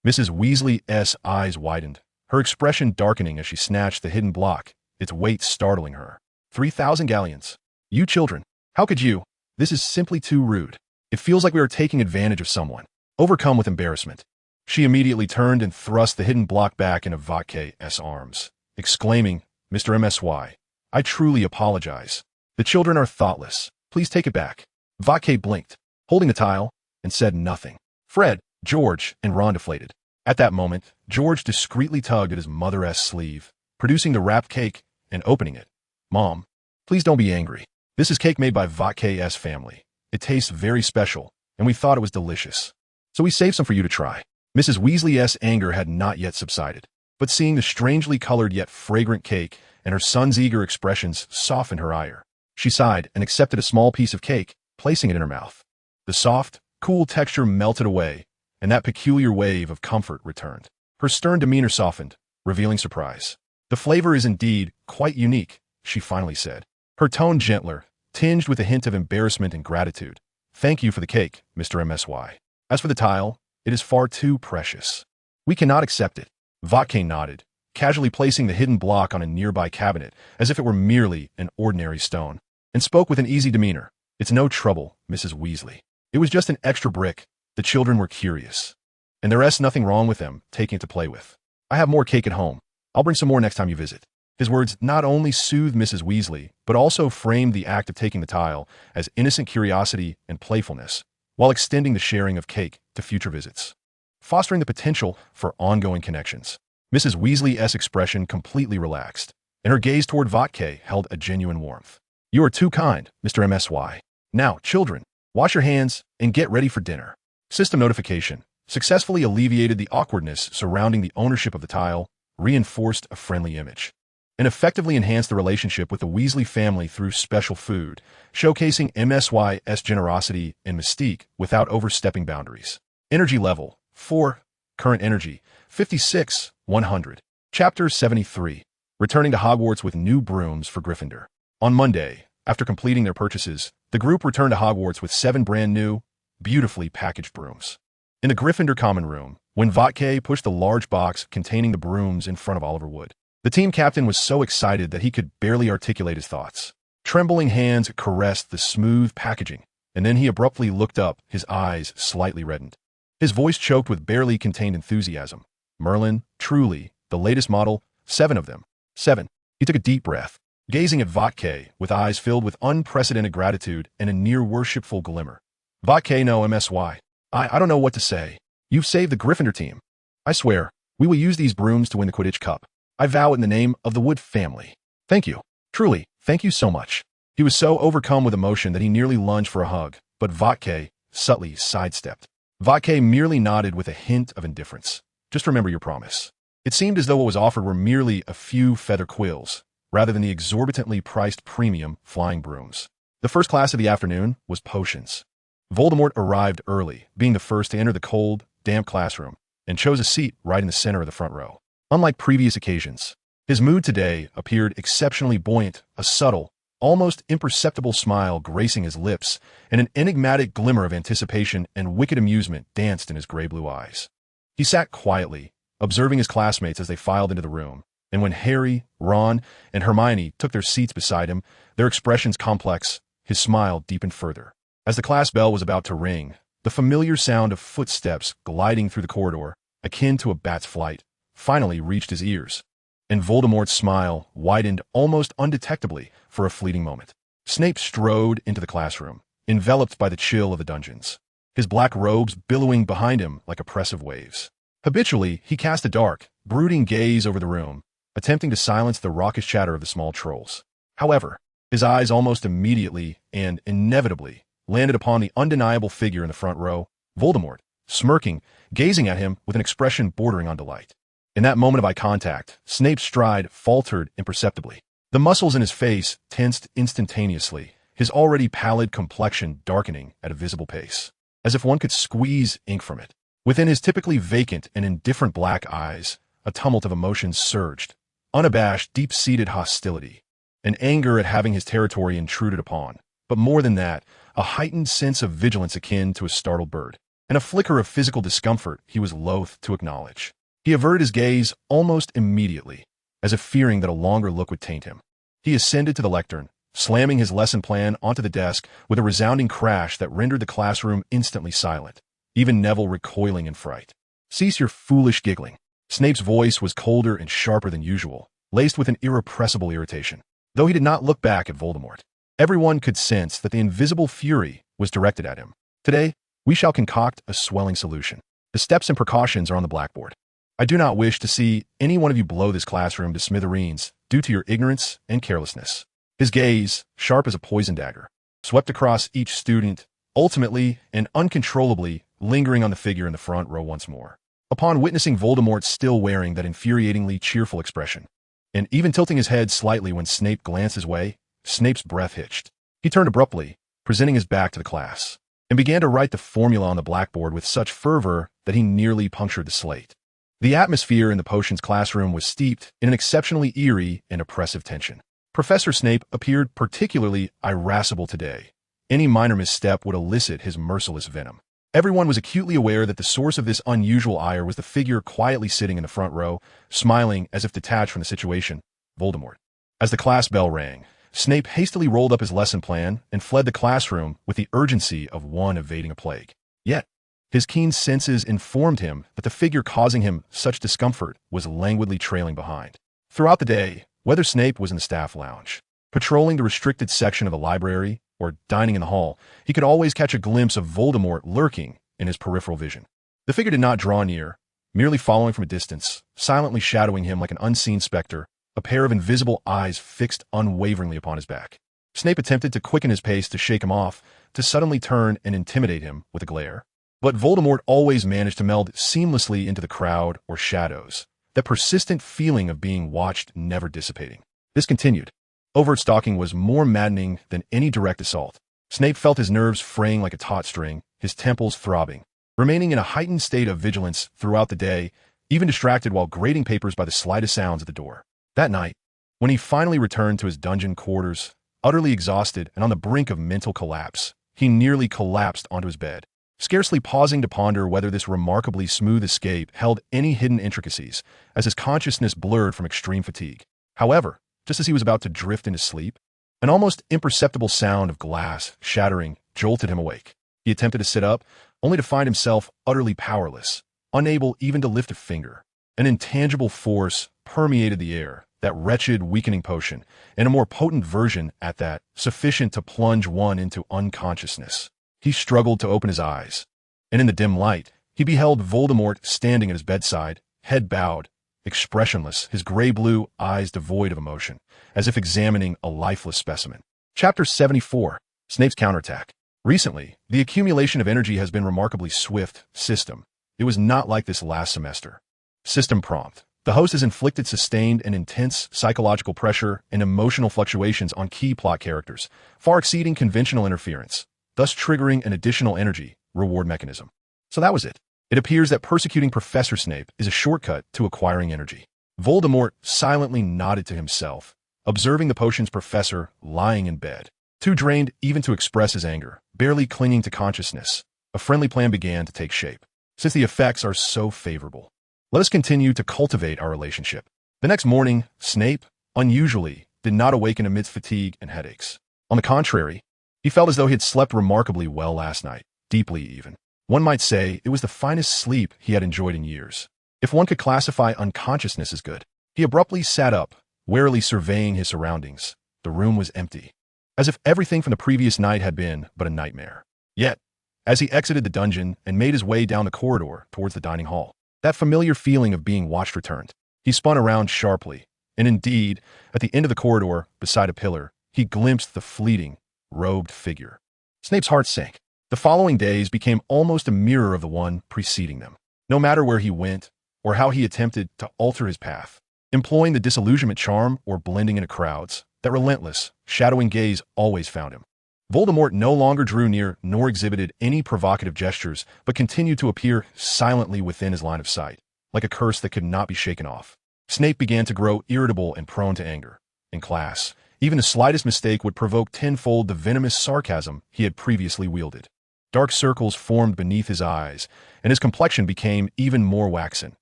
Mrs. Weasley's eyes widened, her expression darkening as she snatched the hidden block, its weight startling her. 3,000 galleons. You children, how could you? This is simply too rude. It feels like we are taking advantage of someone. Overcome with embarrassment, she immediately turned and thrust the hidden block back into Voltekai's arms, exclaiming, "Mr. MSY, I truly apologize. The children are thoughtless. Please take it back." Voltekai blinked, holding the tile, and said nothing. Fred, George, and Ron deflated. At that moment, George discreetly tugged at his mother's sleeve, producing the wrapped cake and opening it. "Mom, please don't be angry. This is cake made by Voltekai's family. It tastes very special, and we thought it was delicious. So we saved some for you to try." Mrs. Weasley's anger had not yet subsided, but seeing the strangely colored yet fragrant cake and her son's eager expressions softened her ire. She sighed and accepted a small piece of cake, placing it in her mouth. The soft, cool texture melted away, and that peculiar wave of comfort returned. Her stern demeanor softened, revealing surprise. "The flavor is indeed quite unique," she finally said, her tone gentler, tinged with a hint of embarrassment and gratitude. "Thank you for the cake, Mr. MSY. As for the tile, it is far too precious. We cannot accept it." Voltekai nodded, casually placing the hidden block on a nearby cabinet as if it were merely an ordinary stone, and spoke with an easy demeanor. "It's no trouble, Mrs. Weasley. It was just an extra brick. The children were curious, and there's nothing wrong with them taking it to play with. I have more cake at home. I'll bring some more next time you visit." His words not only soothed Mrs. Weasley, but also framed the act of taking the tile as innocent curiosity and playfulness, while extending the sharing of cake to future visits, fostering the potential for ongoing connections. Mrs. Weasley's expression completely relaxed, and her gaze toward Voltekai held a genuine warmth. "You are too kind, Mr. MSY. Now, children, wash your hands and get ready for dinner." System notification successfully alleviated the awkwardness surrounding the ownership of the tile, reinforced a friendly image, and effectively enhanced the relationship with the Weasley family through special food, showcasing MSY's generosity and mystique without overstepping boundaries. Energy level 4. Current energy 56,100. Chapter 73. Returning to Hogwarts with new brooms for Gryffindor. On Monday, after completing their purchases, the group returned to Hogwarts with 7 brand new, beautifully packaged brooms. In the Gryffindor common room, when Voltekai pushed the large box containing the brooms in front of Oliver Wood, the team captain was so excited that he could barely articulate his thoughts. Trembling hands caressed the smooth packaging, and then he abruptly looked up, his eyes slightly reddened. His voice choked with barely contained enthusiasm. "Merlin, truly, the latest model, 7 of them. 7. He took a deep breath, gazing at Voltekai with eyes filled with unprecedented gratitude and a near-worshipful glimmer. "Voltekai, no MSY. I don't know what to say. You've saved the Gryffindor team. I swear, we will use these brooms to win the Quidditch Cup. I vow it in the name of the Wood family. Thank you. Truly, thank you so much." He was so overcome with emotion that he nearly lunged for a hug, but Voltekai subtly sidestepped. Voltekai merely nodded with a hint of indifference. "Just remember your promise." It seemed as though what was offered were merely a few feather quills, rather than the exorbitantly priced premium flying brooms. The first class of the afternoon was potions. Voldemort arrived early, being the first to enter the cold, damp classroom, and chose a seat right in the center of the front row. Unlike previous occasions, his mood today appeared exceptionally buoyant, a subtle, almost imperceptible smile gracing his lips, and an enigmatic glimmer of anticipation and wicked amusement danced in his gray-blue eyes. He sat quietly, observing his classmates as they filed into the room, and when Harry, Ron, and Hermione took their seats beside him, their expressions complex, his smile deepened further. As the class bell was about to ring, the familiar sound of footsteps gliding through the corridor, akin to a bat's flight, finally reached his ears, and Voldemort's smile widened almost undetectably for a fleeting moment. Snape strode into the classroom, enveloped by the chill of the dungeons, his black robes billowing behind him like oppressive waves. Habitually, he cast a dark, brooding gaze over the room, attempting to silence the raucous chatter of the small trolls. However, his eyes almost immediately and inevitably landed upon the undeniable figure in the front row, Voldemort, smirking, gazing at him with an expression bordering on delight. In that moment of eye contact, Snape's stride faltered imperceptibly. The muscles in his face tensed instantaneously, his already pallid complexion darkening at a visible pace, as if one could squeeze ink from it. Within his typically vacant and indifferent black eyes, a tumult of emotions surged, unabashed, deep-seated hostility, an anger at having his territory intruded upon, but more than that, a heightened sense of vigilance akin to a startled bird, and a flicker of physical discomfort he was loath to acknowledge. He averted his gaze almost immediately, as if fearing that a longer look would taint him. He ascended to the lectern, slamming his lesson plan onto the desk with a resounding crash that rendered the classroom instantly silent, even Neville recoiling in fright. "Cease your foolish giggling." Snape's voice was colder and sharper than usual, laced with an irrepressible irritation. Though he did not look back at Voldemort, everyone could sense that the invisible fury was directed at him. "Today, we shall concoct a swelling solution. The steps and precautions are on the blackboard. I do not wish to see any one of you blow this classroom to smithereens due to your ignorance and carelessness." His gaze, sharp as a poison dagger, swept across each student, ultimately and uncontrollably lingering on the figure in the front row once more. Upon witnessing Voldemort still wearing that infuriatingly cheerful expression, and even tilting his head slightly when Snape glanced his way, Snape's breath hitched. He turned abruptly, presenting his back to the class, and began to write the formula on the blackboard with such fervor that he nearly punctured the slate. The atmosphere in the potions classroom was steeped in an exceptionally eerie and oppressive tension. Professor Snape appeared particularly irascible today. Any minor misstep would elicit his merciless venom. Everyone was acutely aware that the source of this unusual ire was the figure quietly sitting in the front row, smiling as if detached from the situation, Voldemort. As the class bell rang, Snape hastily rolled up his lesson plan and fled the classroom with the urgency of one evading a plague. Yet, his keen senses informed him that the figure causing him such discomfort was languidly trailing behind. Throughout the day, whether Snape was in the staff lounge, patrolling the restricted section of the library, or dining in the hall, he could always catch a glimpse of Voldemort lurking in his peripheral vision. The figure did not draw near, merely following from a distance, silently shadowing him like an unseen specter, a pair of invisible eyes fixed unwaveringly upon his back. Snape attempted to quicken his pace to shake him off, to suddenly turn and intimidate him with a glare. But Voldemort always managed to meld seamlessly into the crowd or shadows, that persistent feeling of being watched never dissipating. This continued. Overt stalking was more maddening than any direct assault. Snape felt his nerves fraying like a taut string, his temples throbbing, remaining in a heightened state of vigilance throughout the day, even distracted while grading papers by the slightest sounds at the door. That night, when he finally returned to his dungeon quarters, utterly exhausted and on the brink of mental collapse, he nearly collapsed onto his bed, scarcely pausing to ponder whether this remarkably smooth escape held any hidden intricacies, as his consciousness blurred from extreme fatigue. However, just as he was about to drift into sleep, an almost imperceptible sound of glass shattering jolted him awake. He attempted to sit up, only to find himself utterly powerless, unable even to lift a finger. An intangible force permeated the air, that wretched, weakening potion, and a more potent version at that, sufficient to plunge one into unconsciousness. He struggled to open his eyes, and in the dim light, he beheld Voldemort standing at his bedside, head bowed, expressionless, his gray-blue eyes devoid of emotion, as if examining a lifeless specimen. Chapter 74. Snape's Counterattack. Recently, the accumulation of energy has been remarkably swift. System. It was not like this last semester. System prompt. The host has inflicted sustained and intense psychological pressure and emotional fluctuations on key plot characters, far exceeding conventional interference, thus triggering an additional energy reward mechanism. So that was it. It appears that persecuting Professor Snape is a shortcut to acquiring energy. Voldemort silently nodded to himself, observing the potion's professor lying in bed, too drained even to express his anger, barely clinging to consciousness. A friendly plan began to take shape. Since the effects are so favorable, let us continue to cultivate our relationship. The next morning, Snape, unusually, did not awaken amidst fatigue and headaches. On the contrary, he felt as though he had slept remarkably well last night, deeply even. One might say it was the finest sleep he had enjoyed in years, if one could classify unconsciousness as good. He abruptly sat up, warily surveying his surroundings. The room was empty. as if everything from the previous night had been but a nightmare. Yet, as he exited the dungeon and made his way down the corridor towards the dining hall, that familiar feeling of being watched returned. He spun around sharply, and indeed, at the end of the corridor, beside a pillar, he glimpsed the fleeting, robed figure. Snape's heart sank. The following days became almost a mirror of the one preceding them. No matter where he went, or how he attempted to alter his path, employing the disillusionment charm or blending into crowds, that relentless, shadowing gaze always found him. Voldemort no longer drew near nor exhibited any provocative gestures, but continued to appear silently within his line of sight, like a curse that could not be shaken off. Snape began to grow irritable and prone to anger. In class, even the slightest mistake would provoke tenfold the venomous sarcasm he had previously wielded. Dark circles formed beneath his eyes, and his complexion became even more waxen,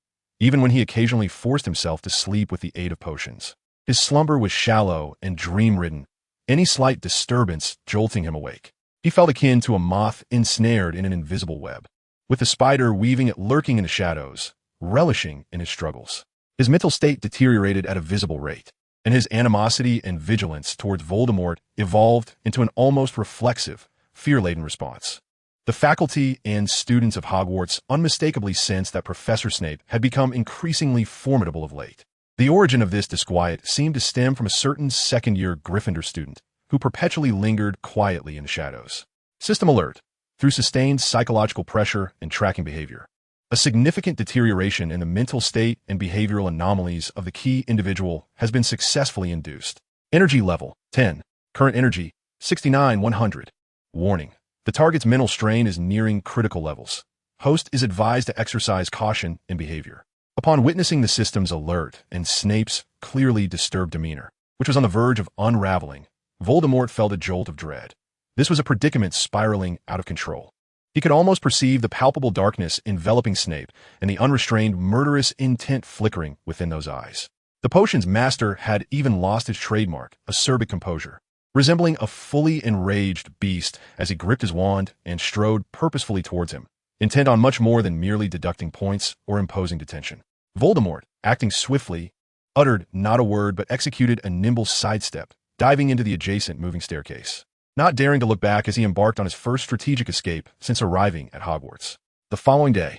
even when he occasionally forced himself to sleep with the aid of potions. His slumber was shallow and dream-ridden, any slight disturbance jolting him awake. He felt akin to a moth ensnared in an invisible web, with the spider weaving it lurking in the shadows, relishing in his struggles. His mental state deteriorated at a visible rate, and his animosity and vigilance towards Voldemort evolved into an almost reflexive, fear-laden response. The faculty and students of Hogwarts unmistakably sensed that Professor Snape had become increasingly formidable of late. The origin of this disquiet seemed to stem from a certain second-year Gryffindor student who perpetually lingered quietly in the shadows. System alert. Through sustained psychological pressure and tracking behavior, a significant deterioration in the mental state and behavioral anomalies of the key individual has been successfully induced. Energy level, 10. Current energy, 69,100. Warning. The target's mental strain is nearing critical levels. Host is advised to exercise caution in behavior. Upon witnessing the system's alert and Snape's clearly disturbed demeanor, which was on the verge of unraveling, Voldemort felt a jolt of dread. This was a predicament spiraling out of control. He could almost perceive the palpable darkness enveloping Snape and the unrestrained, murderous intent flickering within those eyes. The potion's master had even lost his trademark, acerbic composure, resembling a fully enraged beast as he gripped his wand and strode purposefully towards him, intent on much more than merely deducting points or imposing detention. Voldemort, acting swiftly, uttered not a word but executed a nimble sidestep, diving into the adjacent moving staircase, not daring to look back as he embarked on his first strategic escape since arriving at Hogwarts. The following day,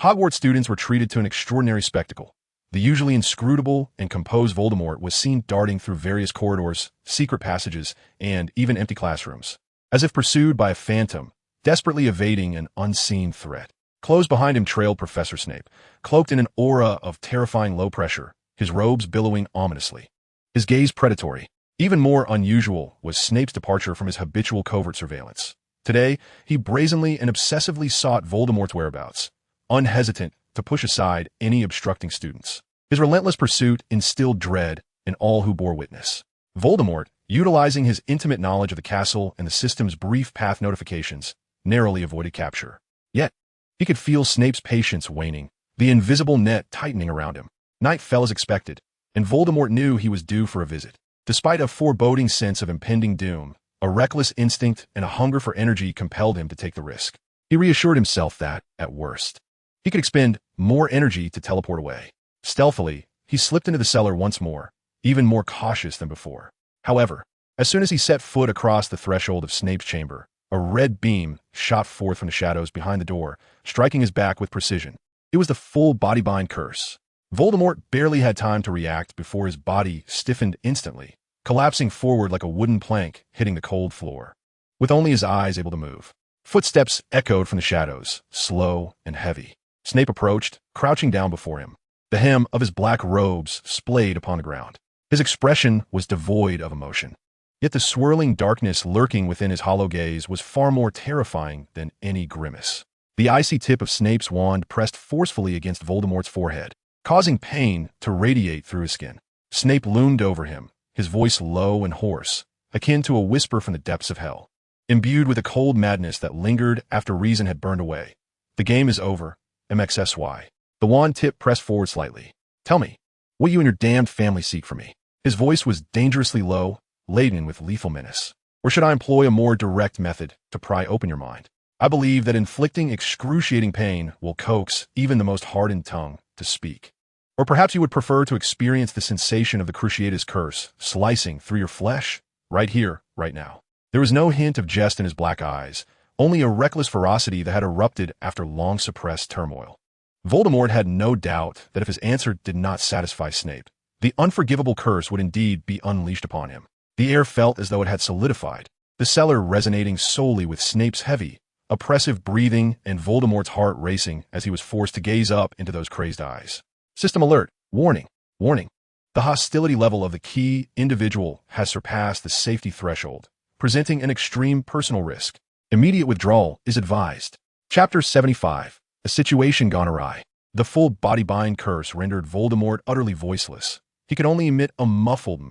Hogwarts students were treated to an extraordinary spectacle. The usually inscrutable and composed Voldemort was seen darting through various corridors, secret passages, and even empty classrooms, as if pursued by a phantom, desperately evading an unseen threat. Close behind him trailed Professor Snape, cloaked in an aura of terrifying low pressure, his robes billowing ominously, his gaze predatory. Even more unusual was Snape's departure from his habitual covert surveillance. Today, he brazenly and obsessively sought Voldemort's whereabouts, unhesitant to push aside any obstructing students. His relentless pursuit instilled dread in all who bore witness. Voldemort, utilizing his intimate knowledge of the castle and the system's brief path notifications, narrowly avoided capture. Yet, he could feel Snape's patience waning, the invisible net tightening around him. Night fell as expected, and Voldemort knew he was due for a visit. Despite a foreboding sense of impending doom, a reckless instinct and a hunger for energy compelled him to take the risk. He reassured himself that, at worst, he could expend more energy to teleport away. Stealthily, he slipped into the cellar once more, even more cautious than before. However, as soon as he set foot across the threshold of Snape's chamber, a red beam shot forth from the shadows behind the door, striking his back with precision. It was the full bodybind curse. Voldemort barely had time to react before his body stiffened instantly, collapsing forward like a wooden plank hitting the cold floor, with only his eyes able to move. Footsteps echoed from the shadows, slow and heavy. Snape approached, crouching down before him. The hem of his black robes splayed upon the ground. His expression was devoid of emotion. Yet the swirling darkness lurking within his hollow gaze was far more terrifying than any grimace. The icy tip of Snape's wand pressed forcefully against Voldemort's forehead, causing pain to radiate through his skin. Snape loomed over him, his voice low and hoarse, akin to a whisper from the depths of hell. Imbued with a cold madness that lingered after reason had burned away. The game is over, MXSY. The wand tip pressed forward slightly. Tell me, what you and your damned family seek from me. His voice was dangerously low, laden with lethal menace. Or should I employ a more direct method to pry open your mind? I believe that inflicting excruciating pain will coax even the most hardened tongue to speak. Or perhaps you would prefer to experience the sensation of the Cruciatus curse slicing through your flesh, Right here, right now. There was no hint of jest in his black eyes, only a reckless ferocity that had erupted after long-suppressed turmoil. Voldemort had no doubt that if his answer did not satisfy Snape, the unforgivable curse would indeed be unleashed upon him. The air felt as though it had solidified, the cellar resonating solely with Snape's heavy, oppressive breathing and Voldemort's heart racing as he was forced to gaze up into those crazed eyes. System alert. Warning. Warning. The hostility level of the key individual has surpassed the safety threshold, presenting an extreme personal risk. Immediate withdrawal is advised. Chapter 75. A situation gone awry. The full body bind curse rendered Voldemort utterly voiceless. He could only emit a muffled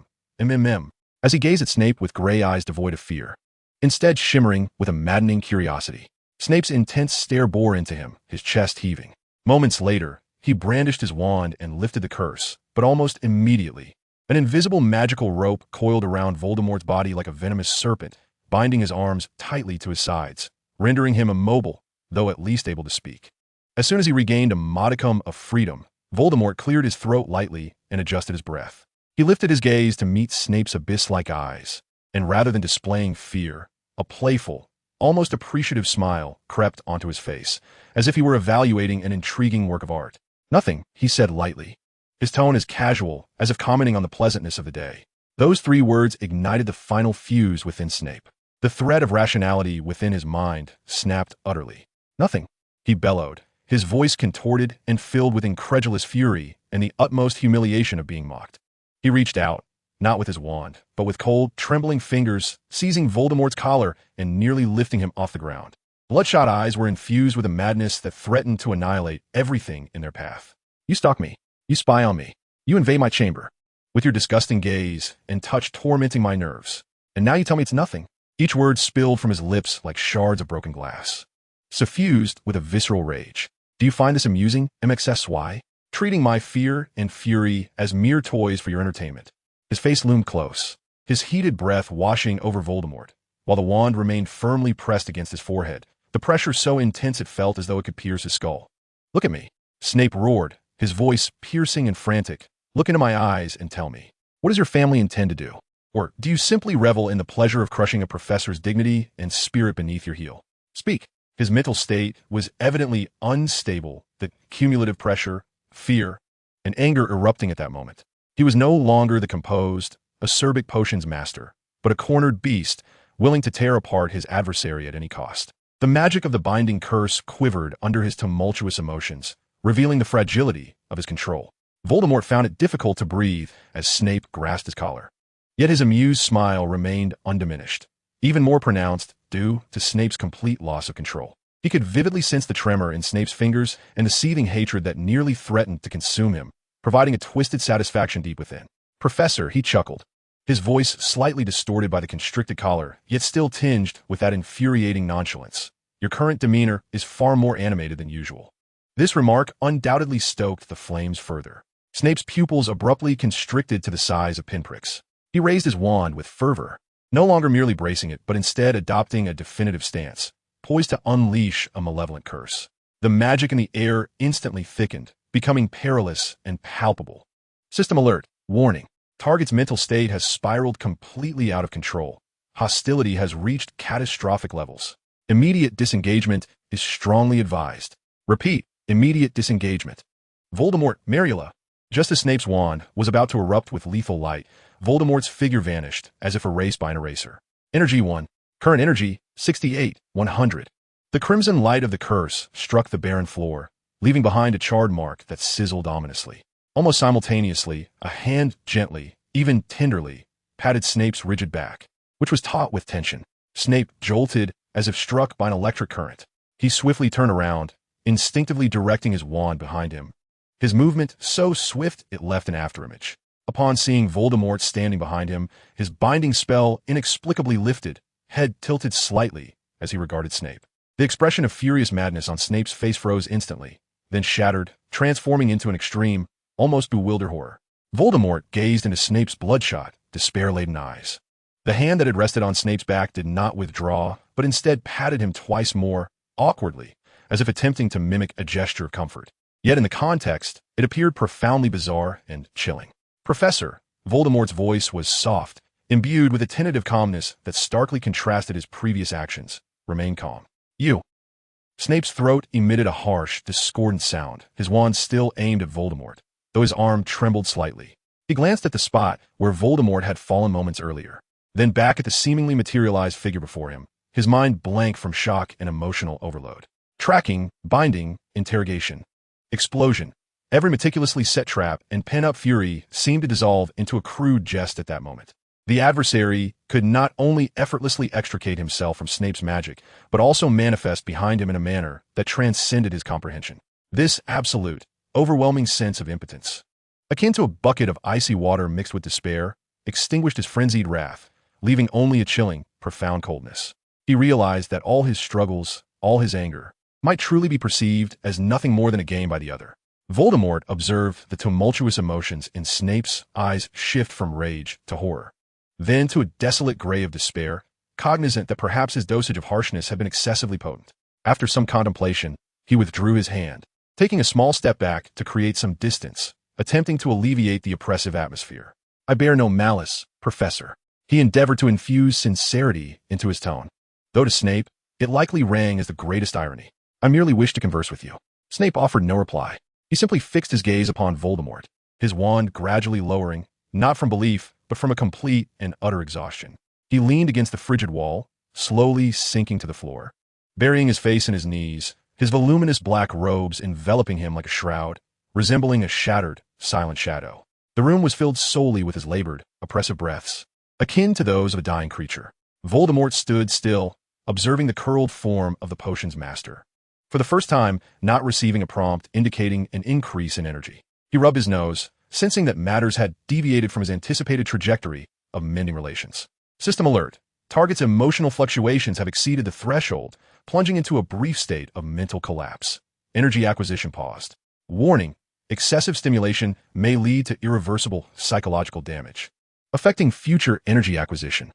mm as he gazed at Snape with gray eyes devoid of fear, instead shimmering with a maddening curiosity. Snape's intense stare bore into him, his chest heaving. Moments later, he brandished his wand and lifted the curse, but almost immediately, an invisible magical rope coiled around Voldemort's body like a venomous serpent, binding his arms tightly to his sides, rendering him immobile, though at least able to speak. As soon as he regained a modicum of freedom, Voldemort cleared his throat lightly and adjusted his breath. He lifted his gaze to meet Snape's abyss-like eyes, and rather than displaying fear, a playful, almost appreciative smile crept onto his face, as if he were evaluating an intriguing work of art. "Nothing," he said lightly, his tone as casual as if commenting on the pleasantness of the day. Those 3 words ignited the final fuse within Snape. The thread of rationality within his mind snapped utterly. "Nothing," he bellowed, his voice contorted and filled with incredulous fury and the utmost humiliation of being mocked. He reached out, not with his wand, but with cold, trembling fingers, seizing Voldemort's collar and nearly lifting him off the ground. Bloodshot eyes were infused with a madness that threatened to annihilate everything in their path. "You stalk me. You spy on me. You invade my chamber, with your disgusting gaze and touch tormenting my nerves. And now you tell me it's nothing." Each word spilled from his lips like shards of broken glass, suffused with a visceral rage. "Do you find this amusing, MXSY? Treating my fear and fury as mere toys for your entertainment?" His face loomed close, his heated breath washing over Voldemort, while the wand remained firmly pressed against his forehead, the pressure so intense it felt as though it could pierce his skull. "Look at me," Snape roared, his voice piercing and frantic. "Look into my eyes and tell me, what does your family intend to do? Or do you simply revel in the pleasure of crushing a professor's dignity and spirit beneath your heel? Speak." His mental state was evidently unstable, the cumulative pressure, fear, and anger erupting at that moment. He was no longer the composed, acerbic potions master, but a cornered beast, willing to tear apart his adversary at any cost. The magic of the binding curse quivered under his tumultuous emotions, revealing the fragility of his control. Voldemort found it difficult to breathe as Snape grasped his collar. Yet his amused smile remained undiminished, even more pronounced due to Snape's complete loss of control. He could vividly sense the tremor in Snape's fingers and the seething hatred that nearly threatened to consume him, providing a twisted satisfaction deep within. "Professor," he chuckled, his voice slightly distorted by the constricted collar, yet still tinged with that infuriating nonchalance. "Your current demeanor is far more animated than usual." This remark undoubtedly stoked the flames further. Snape's pupils abruptly constricted to the size of pinpricks. He raised his wand with fervor, no longer merely bracing it, but instead adopting a definitive stance, poised to unleash a malevolent curse. The magic in the air instantly thickened, becoming perilous and palpable. System alert. Warning. Target's mental state has spiraled completely out of control. Hostility has reached catastrophic levels. Immediate disengagement is strongly advised. Repeat. Immediate disengagement. Voldemort, Mariula. Just as Snape's wand was about to erupt with lethal light, Voldemort's figure vanished, as if erased by an eraser. Energy 1. Current energy, 68,100. The crimson light of the curse struck the barren floor, leaving behind a charred mark that sizzled ominously. Almost simultaneously, a hand gently, even tenderly, patted Snape's rigid back, which was taut with tension. Snape jolted as if struck by an electric current. He swiftly turned around, instinctively directing his wand behind him, his movement so swift it left an afterimage. Upon seeing Voldemort standing behind him, his binding spell inexplicably lifted, head tilted slightly as he regarded Snape. The expression of furious madness on Snape's face froze instantly, then shattered, transforming into an extreme, almost bewildered horror. Voldemort gazed into Snape's bloodshot, despair-laden eyes. The hand that had rested on Snape's back did not withdraw, but instead patted him twice more, awkwardly, as if attempting to mimic a gesture of comfort. Yet in the context, it appeared profoundly bizarre and chilling. "Professor," Voldemort's voice was soft, imbued with a tentative calmness that starkly contrasted his previous actions, remain calm. You. Snape's throat emitted a harsh, discordant sound, his wand still aimed at Voldemort, though his arm trembled slightly. He glanced at the spot where Voldemort had fallen moments earlier, then back at the seemingly materialized figure before him, his mind blank from shock and emotional overload. Tracking, binding, interrogation. Explosion. Every meticulously set trap and pent-up fury seemed to dissolve into a crude jest at that moment. The adversary could not only effortlessly extricate himself from Snape's magic, but also manifest behind him in a manner that transcended his comprehension. This absolute, overwhelming sense of impotence, akin to a bucket of icy water mixed with despair, extinguished his frenzied wrath, leaving only a chilling, profound coldness. He realized that all his struggles, all his anger, might truly be perceived as nothing more than a game by the other. Voldemort observed the tumultuous emotions in Snape's eyes shift from rage to horror, then to a desolate gray of despair, cognizant that perhaps his dosage of harshness had been excessively potent. After some contemplation, he withdrew his hand, taking a small step back to create some distance, attempting to alleviate the oppressive atmosphere. I bear no malice, Professor. He endeavored to infuse sincerity into his tone, though to Snape, it likely rang as the greatest irony. I merely wish to converse with you. Snape offered no reply. He simply fixed his gaze upon Voldemort, his wand gradually lowering, not from belief, but from a complete and utter exhaustion. He leaned against the frigid wall, slowly sinking to the floor, burying his face in his knees, his voluminous black robes enveloping him like a shroud, resembling a shattered, silent shadow. The room was filled solely with his labored, oppressive breaths, akin to those of a dying creature. Voldemort stood still, observing the curled form of the potion's master, for the first time not receiving a prompt indicating an increase in energy. He rubbed his nose, sensing that matters had deviated from his anticipated trajectory of mending relations. System alert. Target's emotional fluctuations have exceeded the threshold, plunging into a brief state of mental collapse. Energy acquisition paused. Warning. Excessive stimulation may lead to irreversible psychological damage, affecting future energy acquisition.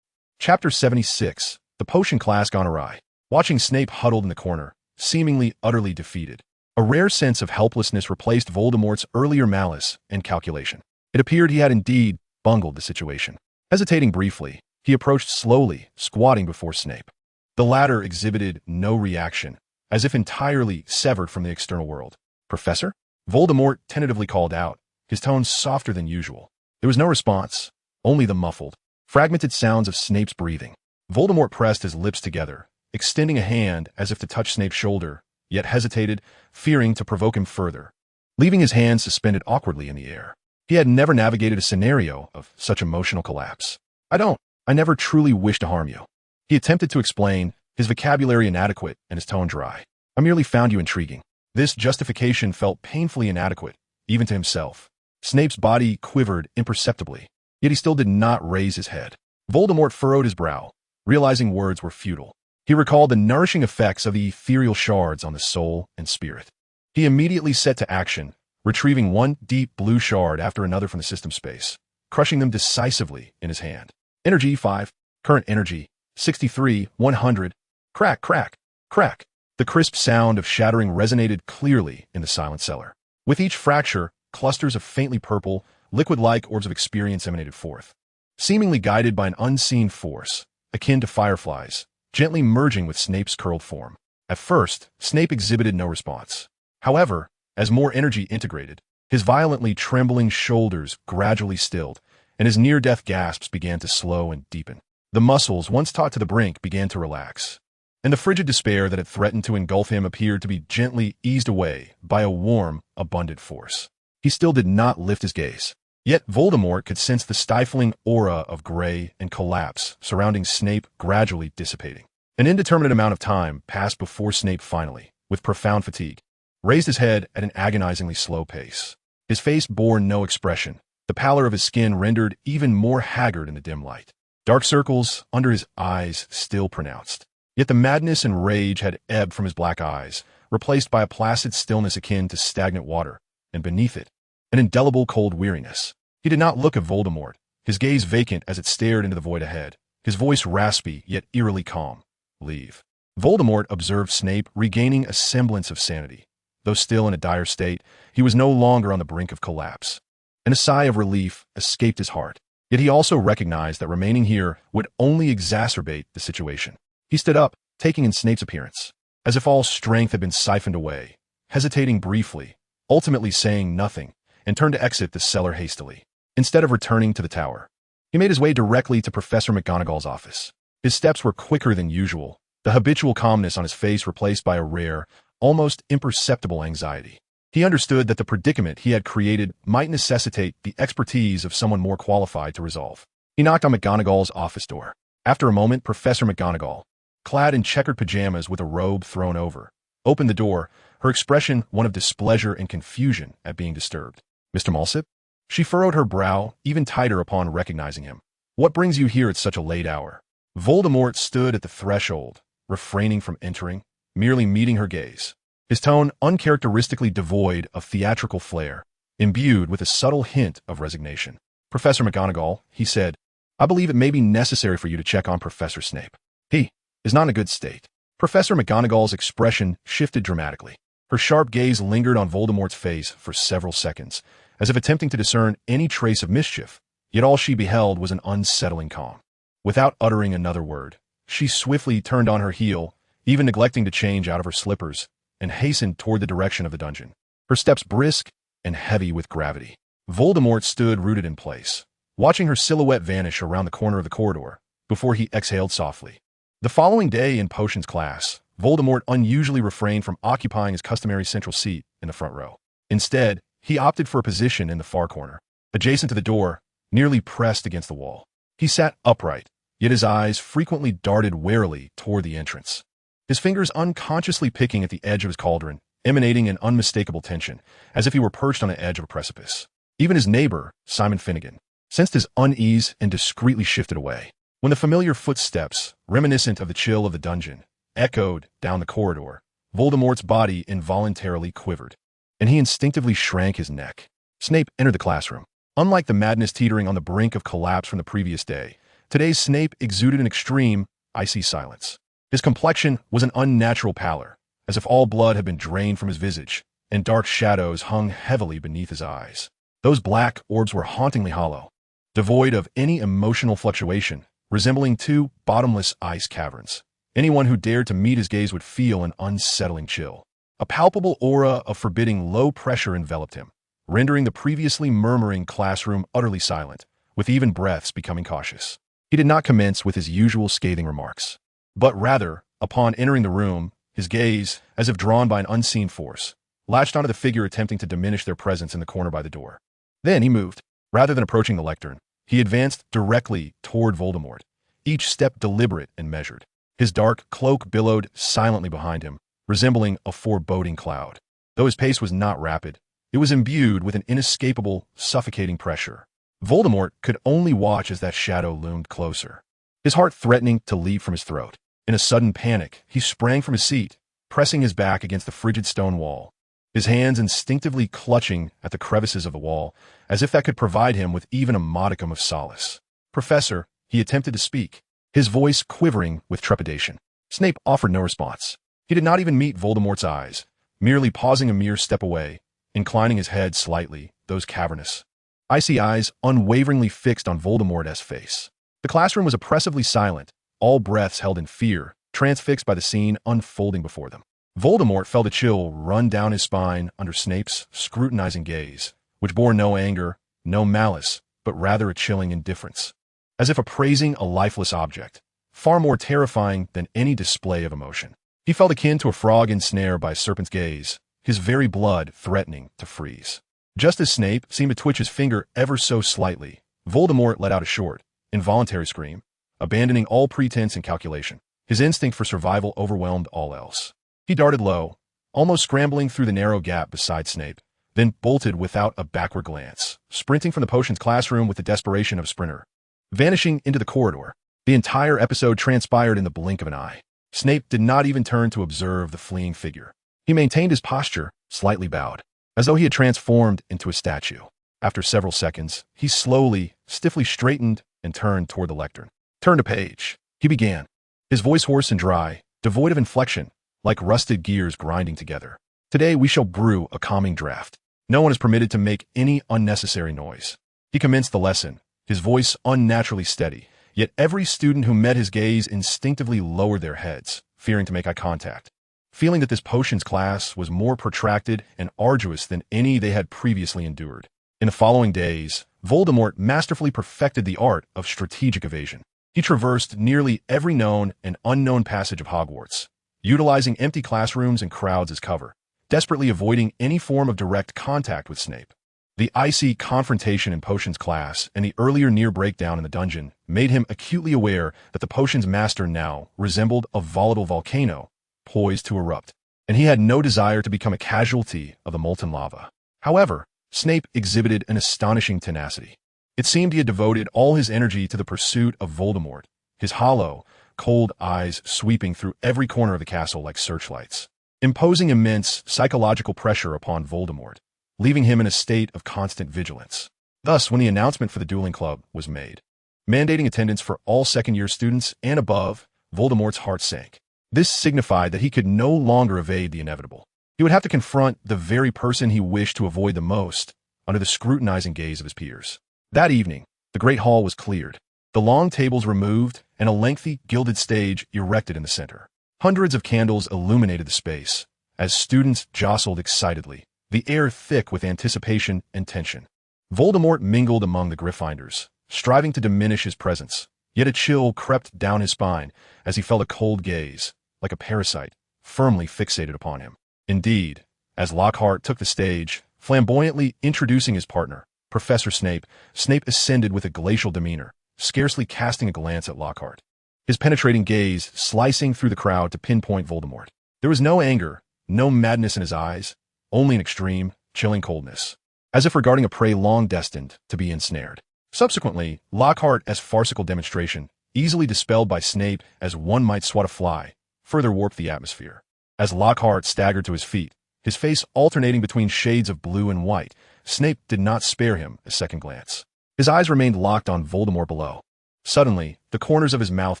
Chapter 76. The potion class gone awry. Watching Snape huddled in the corner, seemingly utterly defeated, a rare sense of helplessness replaced Voldemort's earlier malice and calculation. It appeared he had indeed bungled the situation. Hesitating briefly, he approached slowly, squatting before Snape. The latter exhibited no reaction, as if entirely severed from the external world. Professor? Voldemort tentatively called out, his tone softer than usual. There was no response, only the muffled, fragmented sounds of Snape's breathing. Voldemort pressed his lips together, extending a hand as if to touch Snape's shoulder, yet hesitated, fearing to provoke him further, leaving his hand suspended awkwardly in the air. He had never navigated a scenario of such emotional collapse. I never truly wished to harm you. He attempted to explain, his vocabulary inadequate and his tone dry. I merely found you intriguing. This justification felt painfully inadequate, even to himself. Snape's body quivered imperceptibly, yet he still did not raise his head. Voldemort furrowed his brow, realizing words were futile. He recalled the nourishing effects of the ethereal shards on the soul and spirit. He immediately set to action, retrieving one deep blue shard after another from the system space, crushing them decisively in his hand. Energy 5, current energy 63, 100. Crack, crack, crack. The crisp sound of shattering resonated clearly in the silent cellar. With each fracture, clusters of faintly purple, liquid-like orbs of experience emanated forth, seemingly guided by an unseen force, akin to fireflies, gently merging with Snape's curled form. At first, Snape exhibited no response. However, as more energy integrated, his violently trembling shoulders gradually stilled, and his near-death gasps began to slow and deepen. The muscles, once taut to the brink, began to relax, and the frigid despair that had threatened to engulf him appeared to be gently eased away by a warm, abundant force. He still did not lift his gaze. Yet Voldemort could sense the stifling aura of gray and collapse surrounding Snape gradually dissipating. An indeterminate amount of time passed before Snape finally, with profound fatigue, raised his head at an agonizingly slow pace. His face bore no expression, the pallor of his skin rendered even more haggard in the dim light. Dark circles under his eyes still pronounced. Yet the madness and rage had ebbed from his black eyes, replaced by a placid stillness akin to stagnant water, and beneath it, an indelible cold weariness. He did not look at Voldemort, his gaze vacant as it stared into the void ahead, his voice raspy yet eerily calm. Leave. Voldemort observed Snape regaining a semblance of sanity. Though still in a dire state, he was no longer on the brink of collapse. And a sigh of relief escaped his heart. Yet he also recognized that remaining here would only exacerbate the situation. He stood up, taking in Snape's appearance, as if all strength had been siphoned away, hesitating briefly, ultimately saying nothing, and turned to exit the cellar hastily. Instead of returning to the tower, he made his way directly to Professor McGonagall's office. His steps were quicker than usual, the habitual calmness on his face replaced by a rare, almost imperceptible anxiety. He understood that the predicament he had created might necessitate the expertise of someone more qualified to resolve. He knocked on McGonagall's office door. After a moment, Professor McGonagall, clad in checkered pajamas with a robe thrown over, opened the door, her expression one of displeasure and confusion at being disturbed. "Mr. Malsip?" She furrowed her brow even tighter upon recognizing him. "What brings you here at such a late hour?" Voldemort stood at the threshold, refraining from entering, merely meeting her gaze. His tone uncharacteristically devoid of theatrical flair, imbued with a subtle hint of resignation. "Professor McGonagall," he said, "I believe it may be necessary for you to check on Professor Snape. He is not in a good state." Professor McGonagall's expression shifted dramatically. Her sharp gaze lingered on Voldemort's face for several seconds, as if attempting to discern any trace of mischief, yet all she beheld was an unsettling calm. Without uttering another word, she swiftly turned on her heel, even neglecting to change out of her slippers, and hastened toward the direction of the dungeon, her steps brisk and heavy with gravity. Voldemort stood rooted in place, watching her silhouette vanish around the corner of the corridor, before he exhaled softly. The following day in potions class, Voldemort unusually refrained from occupying his customary central seat in the front row. Instead, he opted for a position in the far corner, adjacent to the door, nearly pressed against the wall. He sat upright, yet his eyes frequently darted warily toward the entrance, his fingers unconsciously picking at the edge of his cauldron, emanating an unmistakable tension, as if he were perched on the edge of a precipice. Even his neighbor, Simon Finnegan, sensed his unease and discreetly shifted away. When the familiar footsteps, reminiscent of the chill of the dungeon, echoed down the corridor, Voldemort's body involuntarily quivered, and he instinctively shrank his neck. Snape entered the classroom. Unlike the madness teetering on the brink of collapse from the previous day, today's Snape exuded an extreme, icy silence. His complexion was an unnatural pallor, as if all blood had been drained from his visage, and dark shadows hung heavily beneath his eyes. Those black orbs were hauntingly hollow, devoid of any emotional fluctuation, resembling two bottomless ice caverns. Anyone who dared to meet his gaze would feel an unsettling chill. A palpable aura of forbidding low pressure enveloped him, rendering the previously murmuring classroom utterly silent, with even breaths becoming cautious. He did not commence with his usual scathing remarks, but rather, upon entering the room, his gaze, as if drawn by an unseen force, latched onto the figure attempting to diminish their presence in the corner by the door. Then he moved. Rather than approaching the lectern, he advanced directly toward Voldemort, each step deliberate and measured. His dark cloak billowed silently behind him, resembling a foreboding cloud. Though his pace was not rapid, it was imbued with an inescapable, suffocating pressure. Voldemort could only watch as that shadow loomed closer, his heart threatening to leap from his throat. In a sudden panic, he sprang from his seat, pressing his back against the frigid stone wall, his hands instinctively clutching at the crevices of the wall, as if that could provide him with even a modicum of solace. "Professor," he attempted to speak, his voice quivering with trepidation. Snape offered no response. He did not even meet Voldemort's eyes, merely pausing a mere step away, inclining his head slightly, those cavernous, icy eyes unwaveringly fixed on Voldemort's face. The classroom was oppressively silent, all breaths held in fear, transfixed by the scene unfolding before them. Voldemort felt a chill run down his spine under Snape's scrutinizing gaze, which bore no anger, no malice, but rather a chilling indifference, as if appraising a lifeless object, far more terrifying than any display of emotion. He felt akin to a frog ensnared by a serpent's gaze, his very blood threatening to freeze. Just as Snape seemed to twitch his finger ever so slightly, Voldemort let out a short, involuntary scream, abandoning all pretense and calculation. His instinct for survival overwhelmed all else. He darted low, almost scrambling through the narrow gap beside Snape, then bolted without a backward glance, sprinting from the potions classroom with the desperation of a sprinter, vanishing into the corridor. The entire episode transpired in the blink of an eye. Snape did not even turn to observe the fleeing figure. He maintained his posture, slightly bowed, as though he had transformed into a statue. After several seconds, he slowly, stiffly straightened and turned toward the lectern. "Turn to page," he began, his voice hoarse and dry, devoid of inflection, like rusted gears grinding together. "Today we shall brew a calming draught. No one is permitted to make any unnecessary noise." He commenced the lesson, his voice unnaturally steady, yet every student who met his gaze instinctively lowered their heads, fearing to make eye contact, feeling that this potions class was more protracted and arduous than any they had previously endured. In the following days, Voldemort masterfully perfected the art of strategic evasion. He traversed nearly every known and unknown passage of Hogwarts, utilizing empty classrooms and crowds as cover, desperately avoiding any form of direct contact with Snape. The icy confrontation in potions class and the earlier near breakdown in the dungeon made him acutely aware that the potions master now resembled a volatile volcano poised to erupt, and he had no desire to become a casualty of the molten lava. However, Snape exhibited an astonishing tenacity. It seemed he had devoted all his energy to the pursuit of Voldemort, his hollow, cold eyes sweeping through every corner of the castle like searchlights, imposing immense psychological pressure upon Voldemort, leaving him in a state of constant vigilance. Thus, when the announcement for the dueling club was made, mandating attendance for all second-year students and above, Voldemort's heart sank. This signified that he could no longer evade the inevitable. He would have to confront the very person he wished to avoid the most under the scrutinizing gaze of his peers. That evening, the Great Hall was cleared, the long tables removed, and a lengthy, gilded stage erected in the center. Hundreds of candles illuminated the space, as students jostled excitedly, the air thick with anticipation and tension. Voldemort mingled among the Gryffindors, striving to diminish his presence, yet a chill crept down his spine as he felt a cold gaze, like a parasite, firmly fixated upon him. Indeed, as Lockhart took the stage, flamboyantly introducing his partner, Professor Snape, Snape ascended with a glacial demeanor, scarcely casting a glance at Lockhart, his penetrating gaze slicing through the crowd to pinpoint Voldemort. There was no anger, no madness in his eyes, only an extreme, chilling coldness, as if regarding a prey long destined to be ensnared. Subsequently, Lockhart, as farcical demonstration, easily dispelled by Snape as one might swat a fly, further warped the atmosphere. As Lockhart staggered to his feet, his face alternating between shades of blue and white, Snape did not spare him a second glance. His eyes remained locked on Voldemort below. Suddenly, the corners of his mouth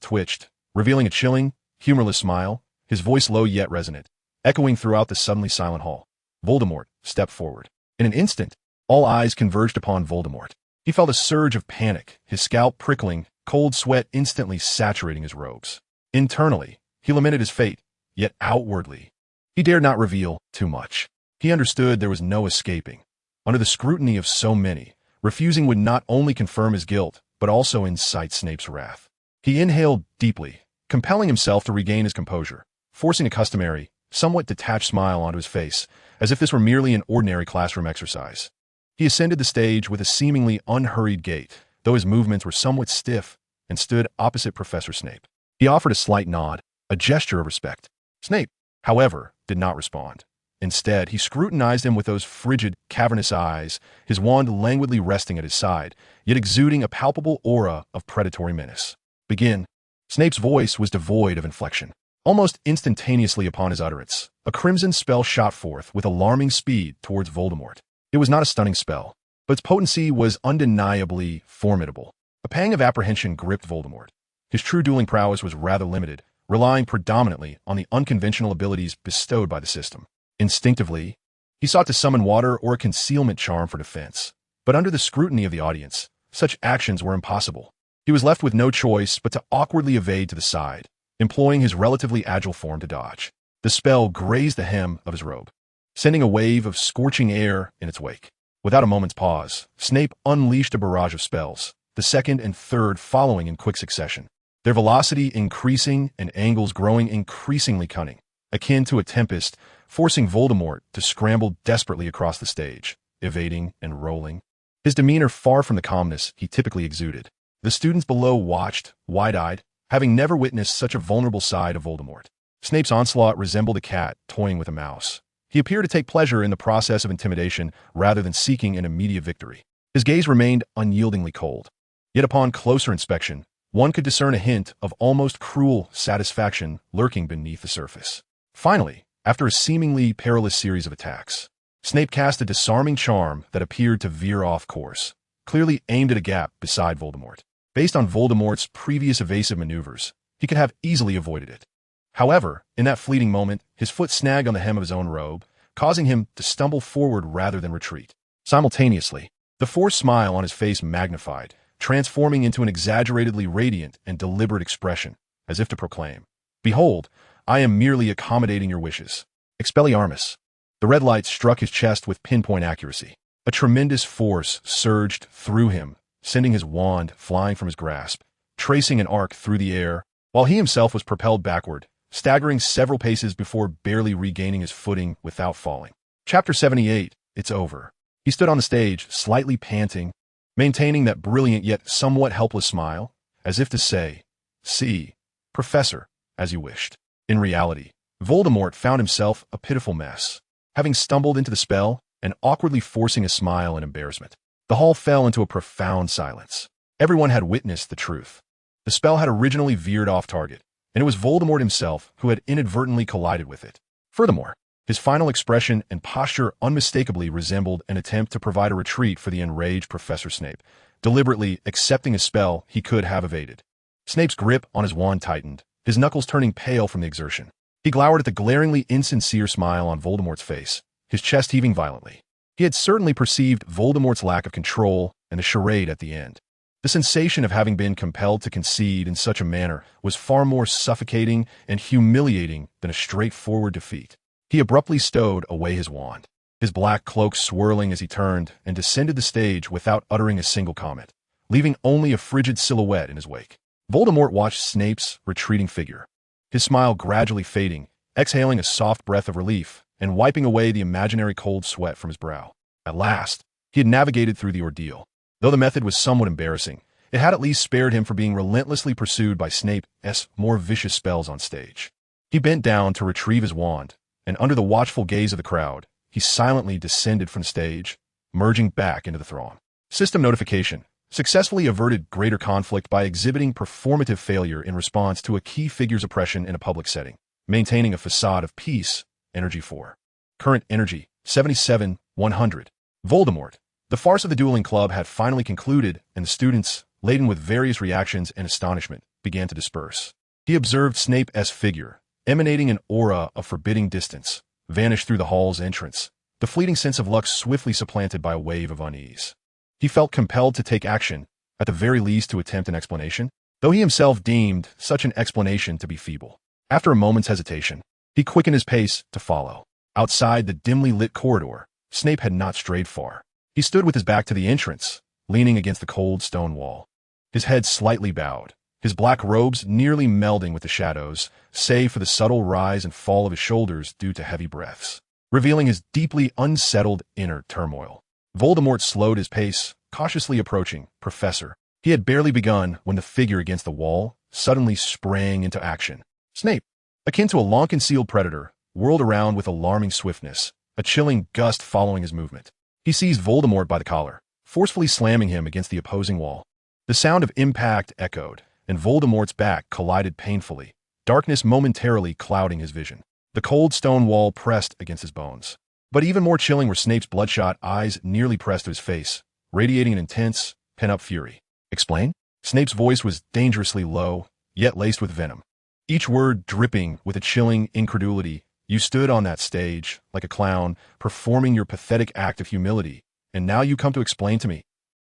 twitched, revealing a chilling, humorless smile, his voice low yet resonant, echoing throughout the suddenly silent hall. Voldemort stepped forward. In an instant, all eyes converged upon Voldemort. He felt a surge of panic, his scalp prickling, cold sweat instantly saturating his robes. Internally, he lamented his fate, yet outwardly, he dared not reveal too much. He understood there was no escaping. Under the scrutiny of so many, refusing would not only confirm his guilt, but also incite Snape's wrath. He inhaled deeply, compelling himself to regain his composure, forcing a customary, somewhat detached smile onto his face, as if this were merely an ordinary classroom exercise. He ascended the stage with a seemingly unhurried gait, though his movements were somewhat stiff, and stood opposite Professor Snape. He offered a slight nod, a gesture of respect. Snape, however, did not respond. Instead, he scrutinized him with those frigid, cavernous eyes, his wand languidly resting at his side, yet exuding a palpable aura of predatory menace. Begin. Snape's voice was devoid of inflection. Almost instantaneously upon his utterance, a crimson spell shot forth with alarming speed towards Voldemort. It was not a stunning spell, but its potency was undeniably formidable. A pang of apprehension gripped Voldemort. His true dueling prowess was rather limited, relying predominantly on the unconventional abilities bestowed by the system. Instinctively, he sought to summon water or a concealment charm for defense, but under the scrutiny of the audience, such actions were impossible. He was left with no choice but to awkwardly evade to the side, employing his relatively agile form to dodge. The spell grazed the hem of his robe, sending a wave of scorching air in its wake. Without a moment's pause, Snape unleashed a barrage of spells, the second and third following in quick succession, their velocity increasing and angles growing increasingly cunning, akin to a tempest, forcing Voldemort to scramble desperately across the stage, evading and rolling, his demeanor far from the calmness he typically exuded. The students below watched, wide-eyed, having never witnessed such a vulnerable side of Voldemort. Snape's onslaught resembled a cat toying with a mouse. He appeared to take pleasure in the process of intimidation rather than seeking an immediate victory. His gaze remained unyieldingly cold. Yet upon closer inspection, one could discern a hint of almost cruel satisfaction lurking beneath the surface. Finally, after a seemingly perilous series of attacks, Snape cast a disarming charm that appeared to veer off course, clearly aimed at a gap beside Voldemort. Based on Voldemort's previous evasive maneuvers, he could have easily avoided it. However, in that fleeting moment, his foot snagged on the hem of his own robe, causing him to stumble forward rather than retreat. Simultaneously, the forced smile on his face magnified, transforming into an exaggeratedly radiant and deliberate expression, as if to proclaim, "Behold, I am merely accommodating your wishes." Expelliarmus. The red light struck his chest with pinpoint accuracy. A tremendous force surged through him, sending his wand flying from his grasp, tracing an arc through the air, while he himself was propelled backward, staggering several paces before barely regaining his footing without falling. Chapter 78. It's over. He stood on the stage, slightly panting, maintaining that brilliant yet somewhat helpless smile, as if to say, "See, Professor, as you wished." In reality, Voldemort found himself a pitiful mess. Having stumbled into the spell and awkwardly forcing a smile in embarrassment, the hall fell into a profound silence. Everyone had witnessed the truth. The spell had originally veered off target, and it was Voldemort himself who had inadvertently collided with it. Furthermore, his final expression and posture unmistakably resembled an attempt to provide a retreat for the enraged Professor Snape, deliberately accepting a spell he could have evaded. Snape's grip on his wand tightened, his knuckles turning pale from the exertion. He glowered at the glaringly insincere smile on Voldemort's face, his chest heaving violently. He had certainly perceived Voldemort's lack of control and the charade at the end. The sensation of having been compelled to concede in such a manner was far more suffocating and humiliating than a straightforward defeat. He abruptly stowed away his wand, his black cloak swirling as he turned and descended the stage without uttering a single comment, leaving only a frigid silhouette in his wake. Voldemort watched Snape's retreating figure, his smile gradually fading, exhaling a soft breath of relief and wiping away the imaginary cold sweat from his brow. At last, he had navigated through the ordeal. Though the method was somewhat embarrassing, it had at least spared him from being relentlessly pursued by Snape's more vicious spells on stage. He bent down to retrieve his wand, and under the watchful gaze of the crowd, he silently descended from the stage, merging back into the throng. System notification. Successfully averted greater conflict by exhibiting performative failure in response to a key figure's oppression in a public setting. Maintaining a facade of peace. Energy 4. Current energy, 77,100. Voldemort. The farce of the dueling club had finally concluded, and the students, laden with various reactions and astonishment, began to disperse. He observed Snape's figure, emanating an aura of forbidding distance, vanish through the hall's entrance, the fleeting sense of luck swiftly supplanted by a wave of unease. He felt compelled to take action, at the very least to attempt an explanation, though he himself deemed such an explanation to be feeble. After a moment's hesitation, he quickened his pace to follow. Outside the dimly lit corridor, Snape had not strayed far. He stood with his back to the entrance, leaning against the cold stone wall, his head slightly bowed, his black robes nearly melding with the shadows, save for the subtle rise and fall of his shoulders due to heavy breaths, revealing his deeply unsettled inner turmoil. Voldemort slowed his pace, cautiously approaching Professor. He had barely begun when the figure against the wall suddenly sprang into action. Snape, akin to a long-concealed predator, whirled around with alarming swiftness, a chilling gust following his movement. He seized Voldemort by the collar, forcefully slamming him against the opposing wall. The sound of impact echoed, and Voldemort's back collided painfully, darkness momentarily clouding his vision. The cold stone wall pressed against his bones. But even more chilling were Snape's bloodshot eyes nearly pressed to his face, radiating an intense, pent-up fury. Explain? Snape's voice was dangerously low, yet laced with venom. Each word dripping with a chilling incredulity. You stood on that stage, like a clown, performing your pathetic act of humility, and now you come to explain to me.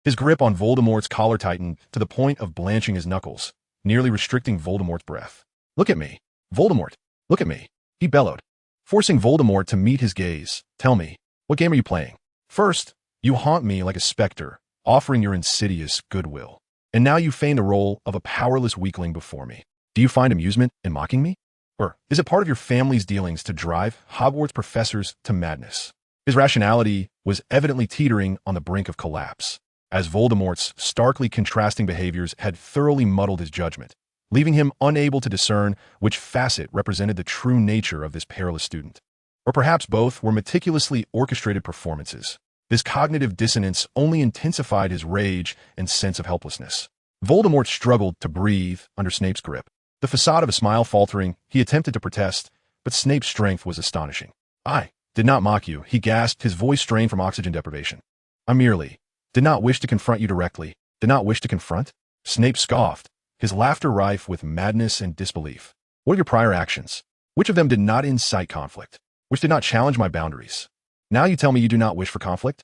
His grip on Voldemort's collar tightened to the point of blanching his knuckles, nearly restricting Voldemort's breath. Look at me. Voldemort, look at me. He bellowed, forcing Voldemort to meet his gaze. Tell me, what game are you playing? First, you haunt me like a specter, offering your insidious goodwill. And now you feign the role of a powerless weakling before me. Do you find amusement in mocking me? Or is it part of your family's dealings to drive Hogwarts professors to madness? His rationality was evidently teetering on the brink of collapse, as Voldemort's starkly contrasting behaviors had thoroughly muddled his judgment, leaving him unable to discern which facet represented the true nature of this perilous student. Or perhaps both were meticulously orchestrated performances. This cognitive dissonance only intensified his rage and sense of helplessness. Voldemort struggled to breathe under Snape's grip. The facade of a smile faltering, he attempted to protest, but Snape's strength was astonishing. I did not mock you, he gasped, his voice strained from oxygen deprivation. I merely did not wish to confront you directly. Did not wish to confront? Snape scoffed, his laughter rife with madness and disbelief. What are your prior actions? Which of them did not incite conflict? Which did not challenge my boundaries? Now you tell me you do not wish for conflict?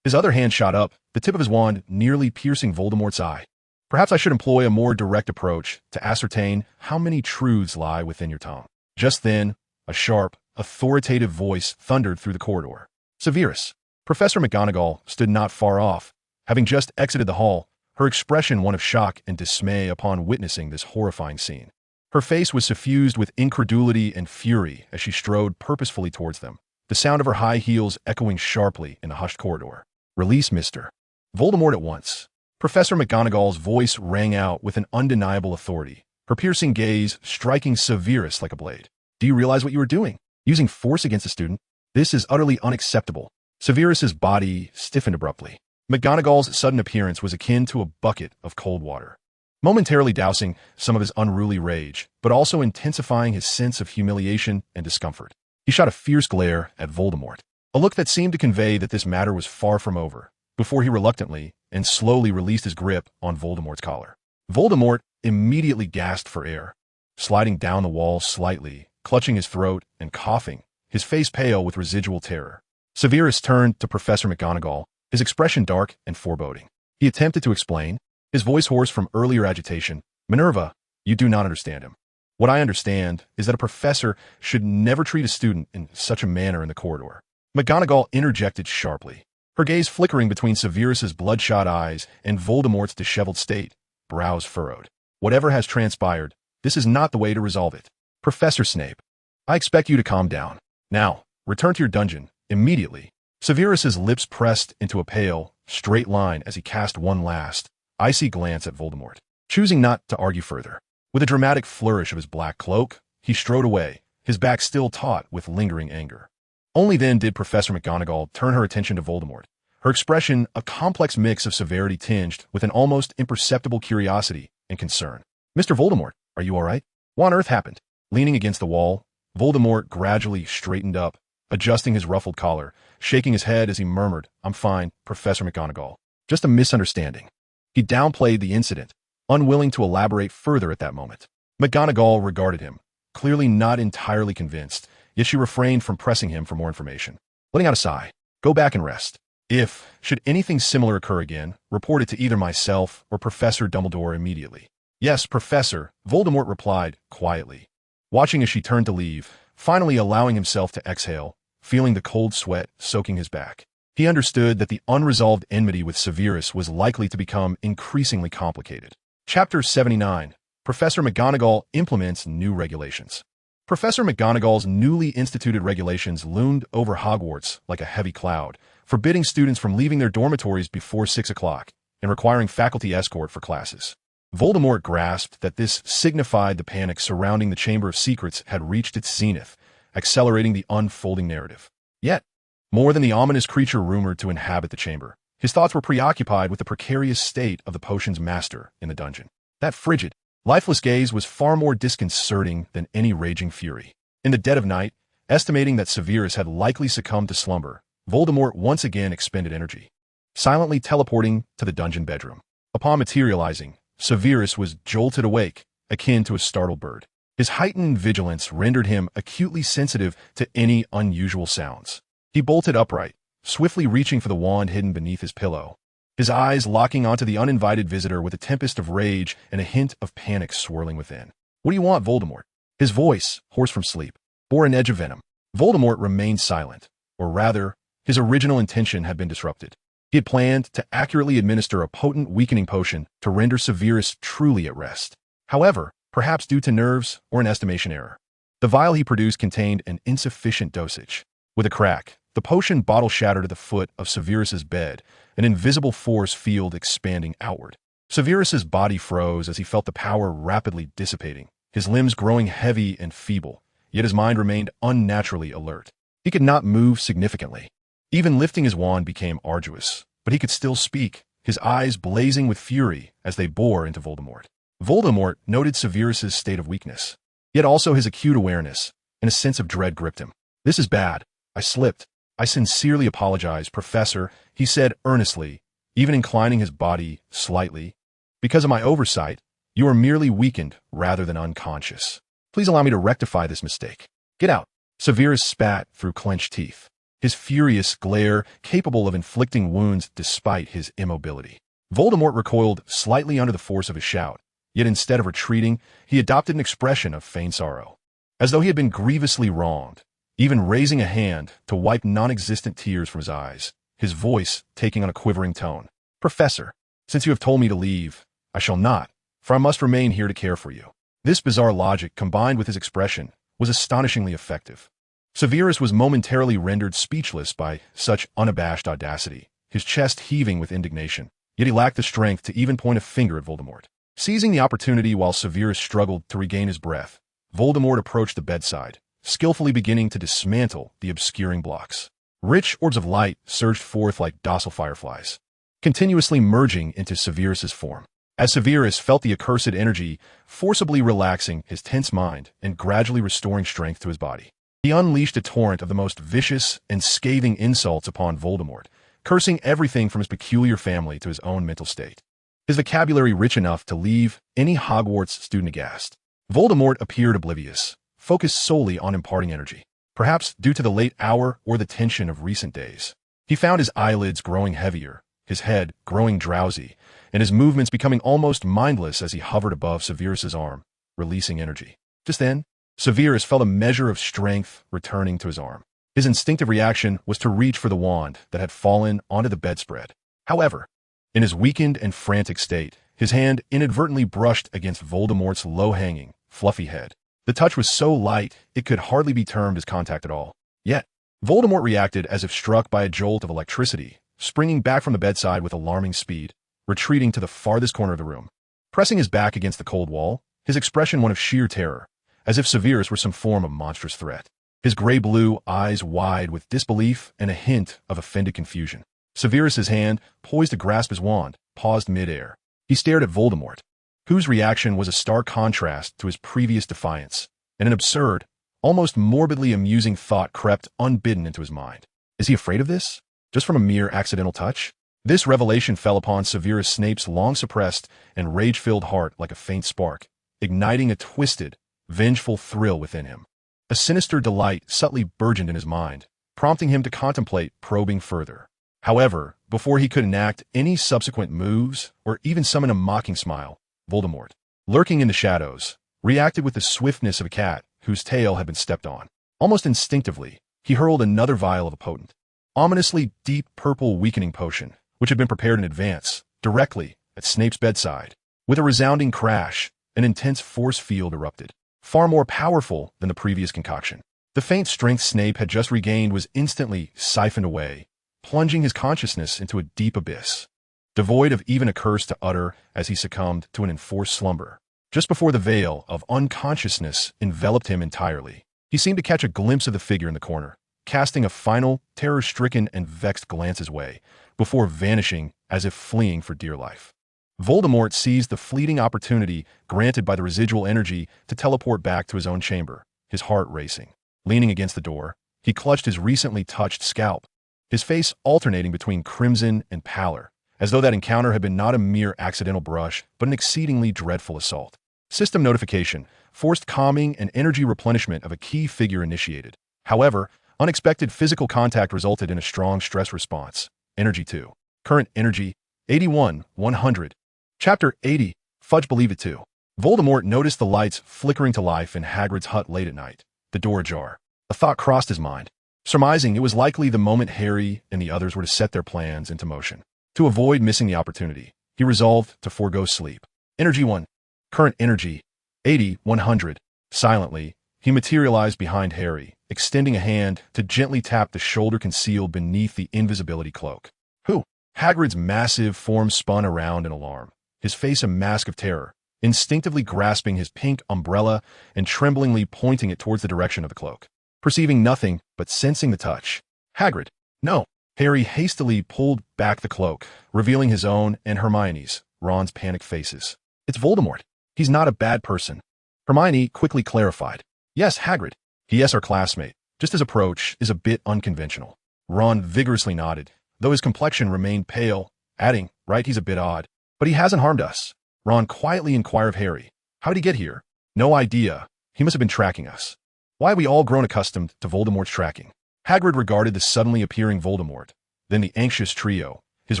His other hand shot up, the tip of his wand nearly piercing Voldemort's eye. Perhaps I should employ a more direct approach to ascertain how many truths lie within your tongue. Just then, a sharp, authoritative voice thundered through the corridor. Severus. Professor McGonagall stood not far off. Having just exited the hall, her expression one of shock and dismay upon witnessing this horrifying scene. Her face was suffused with incredulity and fury as she strode purposefully towards them, the sound of her high heels echoing sharply in the hushed corridor. Release Mr. Voldemort at once. Professor McGonagall's voice rang out with an undeniable authority, her piercing gaze striking Severus like a blade. Do you realize what you are doing? Using force against a student? This is utterly unacceptable. Severus's body stiffened abruptly. McGonagall's sudden appearance was akin to a bucket of cold water, momentarily dousing some of his unruly rage, but also intensifying his sense of humiliation and discomfort. He shot a fierce glare at Voldemort, a look that seemed to convey that this matter was far from over, before he reluctantly and slowly released his grip on Voldemort's collar. Voldemort immediately gasped for air, sliding down the wall slightly, clutching his throat and coughing, his face pale with residual terror. Severus turned to Professor McGonagall, his expression dark and foreboding. He attempted to explain, his voice hoarse from earlier agitation. Minerva, you do not understand him. What I understand is that a professor should never treat a student in such a manner in the corridor. McGonagall interjected sharply, her gaze flickering between Severus's bloodshot eyes and Voldemort's disheveled state, brows furrowed. Whatever has transpired, this is not the way to resolve it. Professor Snape, I expect you to calm down. Now, return to your dungeon, immediately. Severus's lips pressed into a pale, straight line as he cast one last, icy glance at Voldemort, choosing not to argue further. With a dramatic flourish of his black cloak, he strode away, his back still taut with lingering anger. Only then did Professor McGonagall turn her attention to Voldemort, her expression a complex mix of severity tinged with an almost imperceptible curiosity and concern. Mr. Voldemort, are you all right? What on earth happened? Leaning against the wall, Voldemort gradually straightened up, adjusting his ruffled collar, shaking his head as he murmured, I'm fine, Professor McGonagall. Just a misunderstanding. He downplayed the incident, unwilling to elaborate further at that moment. McGonagall regarded him, clearly not entirely convinced, yet she refrained from pressing him for more information. Letting out a sigh, go back and rest. If, should anything similar occur again, report it to either myself or Professor Dumbledore immediately. Yes, Professor, Voldemort replied, quietly, watching as she turned to leave, finally allowing himself to exhale, feeling the cold sweat soaking his back. He understood that the unresolved enmity with Severus was likely to become increasingly complicated. Chapter 79. Professor McGonagall implements new regulations. Professor McGonagall's newly instituted regulations loomed over Hogwarts like a heavy cloud, forbidding students from leaving their dormitories before 6 o'clock and requiring faculty escort for classes. Voldemort grasped that this signified the panic surrounding the Chamber of Secrets had reached its zenith, accelerating the unfolding narrative. Yet, more than the ominous creature rumored to inhabit the chamber, his thoughts were preoccupied with the precarious state of the potion's master in the dungeon. That frigid, lifeless gaze was far more disconcerting than any raging fury. In the dead of night, estimating that Severus had likely succumbed to slumber, Voldemort once again expended energy, silently teleporting to the dungeon bedroom. Upon materializing, Severus was jolted awake, akin to a startled bird. His heightened vigilance rendered him acutely sensitive to any unusual sounds. He bolted upright, swiftly reaching for the wand hidden beneath his pillow, his eyes locking onto the uninvited visitor with a tempest of rage and a hint of panic swirling within. What do you want, Voldemort? His voice, hoarse from sleep, bore an edge of venom. Voldemort remained silent, or rather, his original intention had been disrupted. He had planned to accurately administer a potent weakening potion to render Severus truly at rest. However, perhaps due to nerves or an estimation error, the vial he produced contained an insufficient dosage. With a crack, the potion bottle shattered at the foot of Severus's bed, an invisible force field expanding outward. Severus's body froze as he felt the power rapidly dissipating, his limbs growing heavy and feeble, yet his mind remained unnaturally alert. He could not move significantly. Even lifting his wand became arduous, but he could still speak, his eyes blazing with fury as they bore into Voldemort. Voldemort noted Severus's state of weakness, yet also his acute awareness, and a sense of dread gripped him. This is bad. I slipped. I sincerely apologize, Professor, he said earnestly, even inclining his body slightly. Because of my oversight, you are merely weakened rather than unconscious. Please allow me to rectify this mistake. Get out. Severus spat through clenched teeth. his furious glare capable of inflicting wounds despite his immobility. Voldemort recoiled slightly under the force of his shout, yet instead of retreating, he adopted an expression of feigned sorrow, as though he had been grievously wronged, even raising a hand to wipe non-existent tears from his eyes, his voice taking on a quivering tone. "Professor, since you have told me to leave, I shall not, for I must remain here to care for you." This bizarre logic, combined with his expression, was astonishingly effective. Severus was momentarily rendered speechless by such unabashed audacity, his chest heaving with indignation, yet he lacked the strength to even point a finger at Voldemort. Seizing the opportunity while Severus struggled to regain his breath, Voldemort approached the bedside, skillfully beginning to dismantle the obscuring blocks. Rich orbs of light surged forth like docile fireflies, continuously merging into Severus's form. As Severus felt the accursed energy forcibly relaxing his tense mind and gradually restoring strength to his body, he unleashed a torrent of the most vicious and scathing insults upon Voldemort, cursing everything from his peculiar family to his own mental state, his vocabulary rich enough to leave any Hogwarts student aghast. Voldemort appeared oblivious, focused solely on imparting energy. Perhaps due to the late hour or the tension of recent days, he found his eyelids growing heavier, his head growing drowsy, and his movements becoming almost mindless as he hovered above Severus's arm, releasing energy. Just then, Severus felt a measure of strength returning to his arm. His instinctive reaction was to reach for the wand that had fallen onto the bedspread. However, in his weakened and frantic state, his hand inadvertently brushed against Voldemort's low-hanging, fluffy head. The touch was so light it could hardly be termed as contact at all. Yet, Voldemort reacted as if struck by a jolt of electricity, springing back from the bedside with alarming speed, retreating to the farthest corner of the room. Pressing his back against the cold wall, his expression one of sheer terror, as if Severus were some form of monstrous threat. His gray-blue eyes wide with disbelief and a hint of offended confusion. Severus's hand, poised to grasp his wand, paused mid-air. He stared at Voldemort, whose reaction was a stark contrast to his previous defiance, and an absurd, almost morbidly amusing thought crept unbidden into his mind. Is he afraid of this? Just from a mere accidental touch? This revelation fell upon Severus Snape's long-suppressed and rage-filled heart like a faint spark, igniting a twisted, vengeful thrill within him. A sinister delight subtly burgeoned in his mind, prompting him to contemplate probing further. However, before he could enact any subsequent moves or even summon a mocking smile, Voldemort, lurking in the shadows, reacted with the swiftness of a cat whose tail had been stepped on. Almost instinctively, he hurled another vial of a potent, ominously deep purple weakening potion, which had been prepared in advance, directly at Snape's bedside. With a resounding crash, an intense force field erupted, far more powerful than the previous concoction. The faint strength Snape had just regained was instantly siphoned away, plunging his consciousness into a deep abyss, devoid of even a curse to utter as he succumbed to an enforced slumber. Just before the veil of unconsciousness enveloped him entirely, he seemed to catch a glimpse of the figure in the corner, casting a final, terror-stricken and vexed glance his way, before vanishing as if fleeing for dear life. Voldemort seized the fleeting opportunity granted by the residual energy to teleport back to his own chamber, his heart racing. Leaning against the door, he clutched his recently touched scalp, his face alternating between crimson and pallor, as though that encounter had been not a mere accidental brush, but an exceedingly dreadful assault. System notification, forced calming and energy replenishment of a key figure initiated. However, unexpected physical contact resulted in a strong stress response. Energy 2. Current energy, 81,100. Chapter 80, Fudge Believe It Too. Voldemort noticed the lights flickering to life in Hagrid's hut late at night, the door ajar. A thought crossed his mind, surmising it was likely the moment Harry and the others were to set their plans into motion. To avoid missing the opportunity, he resolved to forego sleep. Energy 1. Current energy, 80,100. Silently, he materialized behind Harry, extending a hand to gently tap the shoulder concealed beneath the invisibility cloak. Who? Hagrid's massive form spun around in alarm, his face a mask of terror, instinctively grasping his pink umbrella and tremblingly pointing it towards the direction of the cloak. Perceiving nothing but sensing the touch. Hagrid, no! Harry hastily pulled back the cloak, revealing his own and Hermione's, Ron's panicked faces. It's Voldemort. He's not a bad person. Hermione quickly clarified. Yes, Hagrid. He is our classmate. Just his approach is a bit unconventional. Ron vigorously nodded, though his complexion remained pale, adding, right, he's a bit odd. But he hasn't harmed us. Ron quietly inquired of Harry. How did he get here? No idea. He must have been tracking us. Why have we all grown accustomed to Voldemort's tracking? Hagrid regarded the suddenly appearing Voldemort, then the anxious trio, his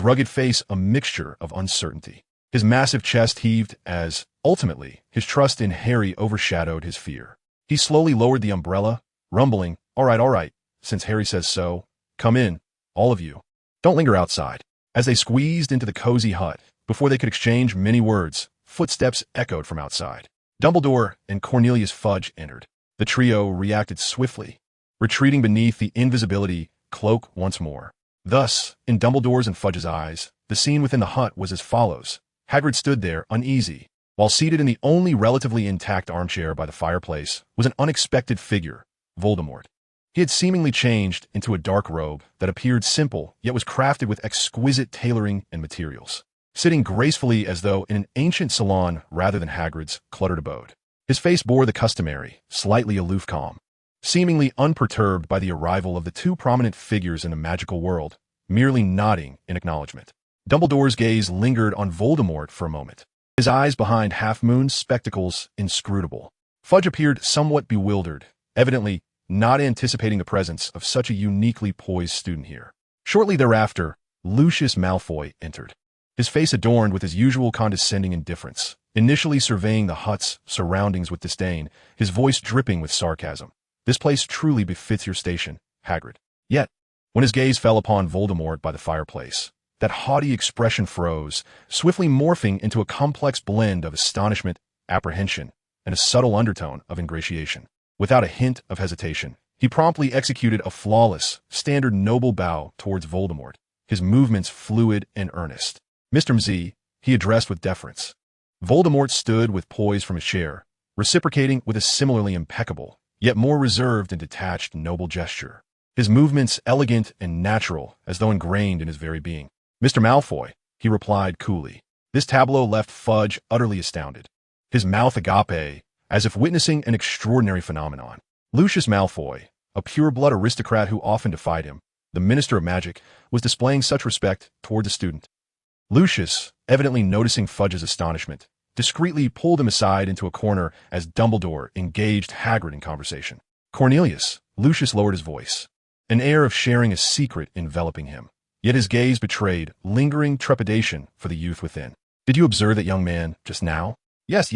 rugged face a mixture of uncertainty. His massive chest heaved as, ultimately, his trust in Harry overshadowed his fear. He slowly lowered the umbrella, rumbling, all right, since Harry says so. Come in, all of you. Don't linger outside." As they squeezed into the cozy hut, before they could exchange many words, footsteps echoed from outside. Dumbledore and Cornelius Fudge entered. The trio reacted swiftly, retreating beneath the invisibility cloak once more. Thus, in Dumbledore's and Fudge's eyes, the scene within the hut was as follows. Hagrid stood there, uneasy, while seated in the only relatively intact armchair by the fireplace was an unexpected figure, Voldemort. He had seemingly changed into a dark robe that appeared simple, yet was crafted with exquisite tailoring and materials, sitting gracefully as though in an ancient salon rather than Hagrid's cluttered abode. His face bore the customary, slightly aloof calm, seemingly unperturbed by the arrival of the two prominent figures in the magical world, merely nodding in acknowledgement. Dumbledore's gaze lingered on Voldemort for a moment, his eyes behind half-moon spectacles inscrutable. Fudge appeared somewhat bewildered, evidently not anticipating the presence of such a uniquely poised student here. Shortly thereafter, Lucius Malfoy entered, his face adorned with his usual condescending indifference, initially surveying the hut's surroundings with disdain, his voice dripping with sarcasm. "This place truly befits your station, Hagrid." Yet, when his gaze fell upon Voldemort by the fireplace, that haughty expression froze, swiftly morphing into a complex blend of astonishment, apprehension, and a subtle undertone of ingratiation. Without a hint of hesitation, he promptly executed a flawless, standard noble bow towards Voldemort, his movements fluid and earnest. "Mr. Msi," he addressed with deference. Voldemort stood with poise from his chair, reciprocating with a similarly impeccable, yet more reserved and detached noble gesture, his movements elegant and natural as though ingrained in his very being. "Mr. Malfoy," he replied coolly. This tableau left Fudge utterly astounded, his mouth agape, as if witnessing an extraordinary phenomenon. Lucius Malfoy, a pure-blood aristocrat who often defied him, the Minister of Magic, was displaying such respect toward the student. Lucius, evidently noticing Fudge's astonishment, discreetly pulled him aside into a corner as Dumbledore engaged Hagrid in conversation. "Cornelius," Lucius lowered his voice, an air of sharing a secret enveloping him, yet his gaze betrayed lingering trepidation for the youth within. "Did you observe that young man just now?" Yes,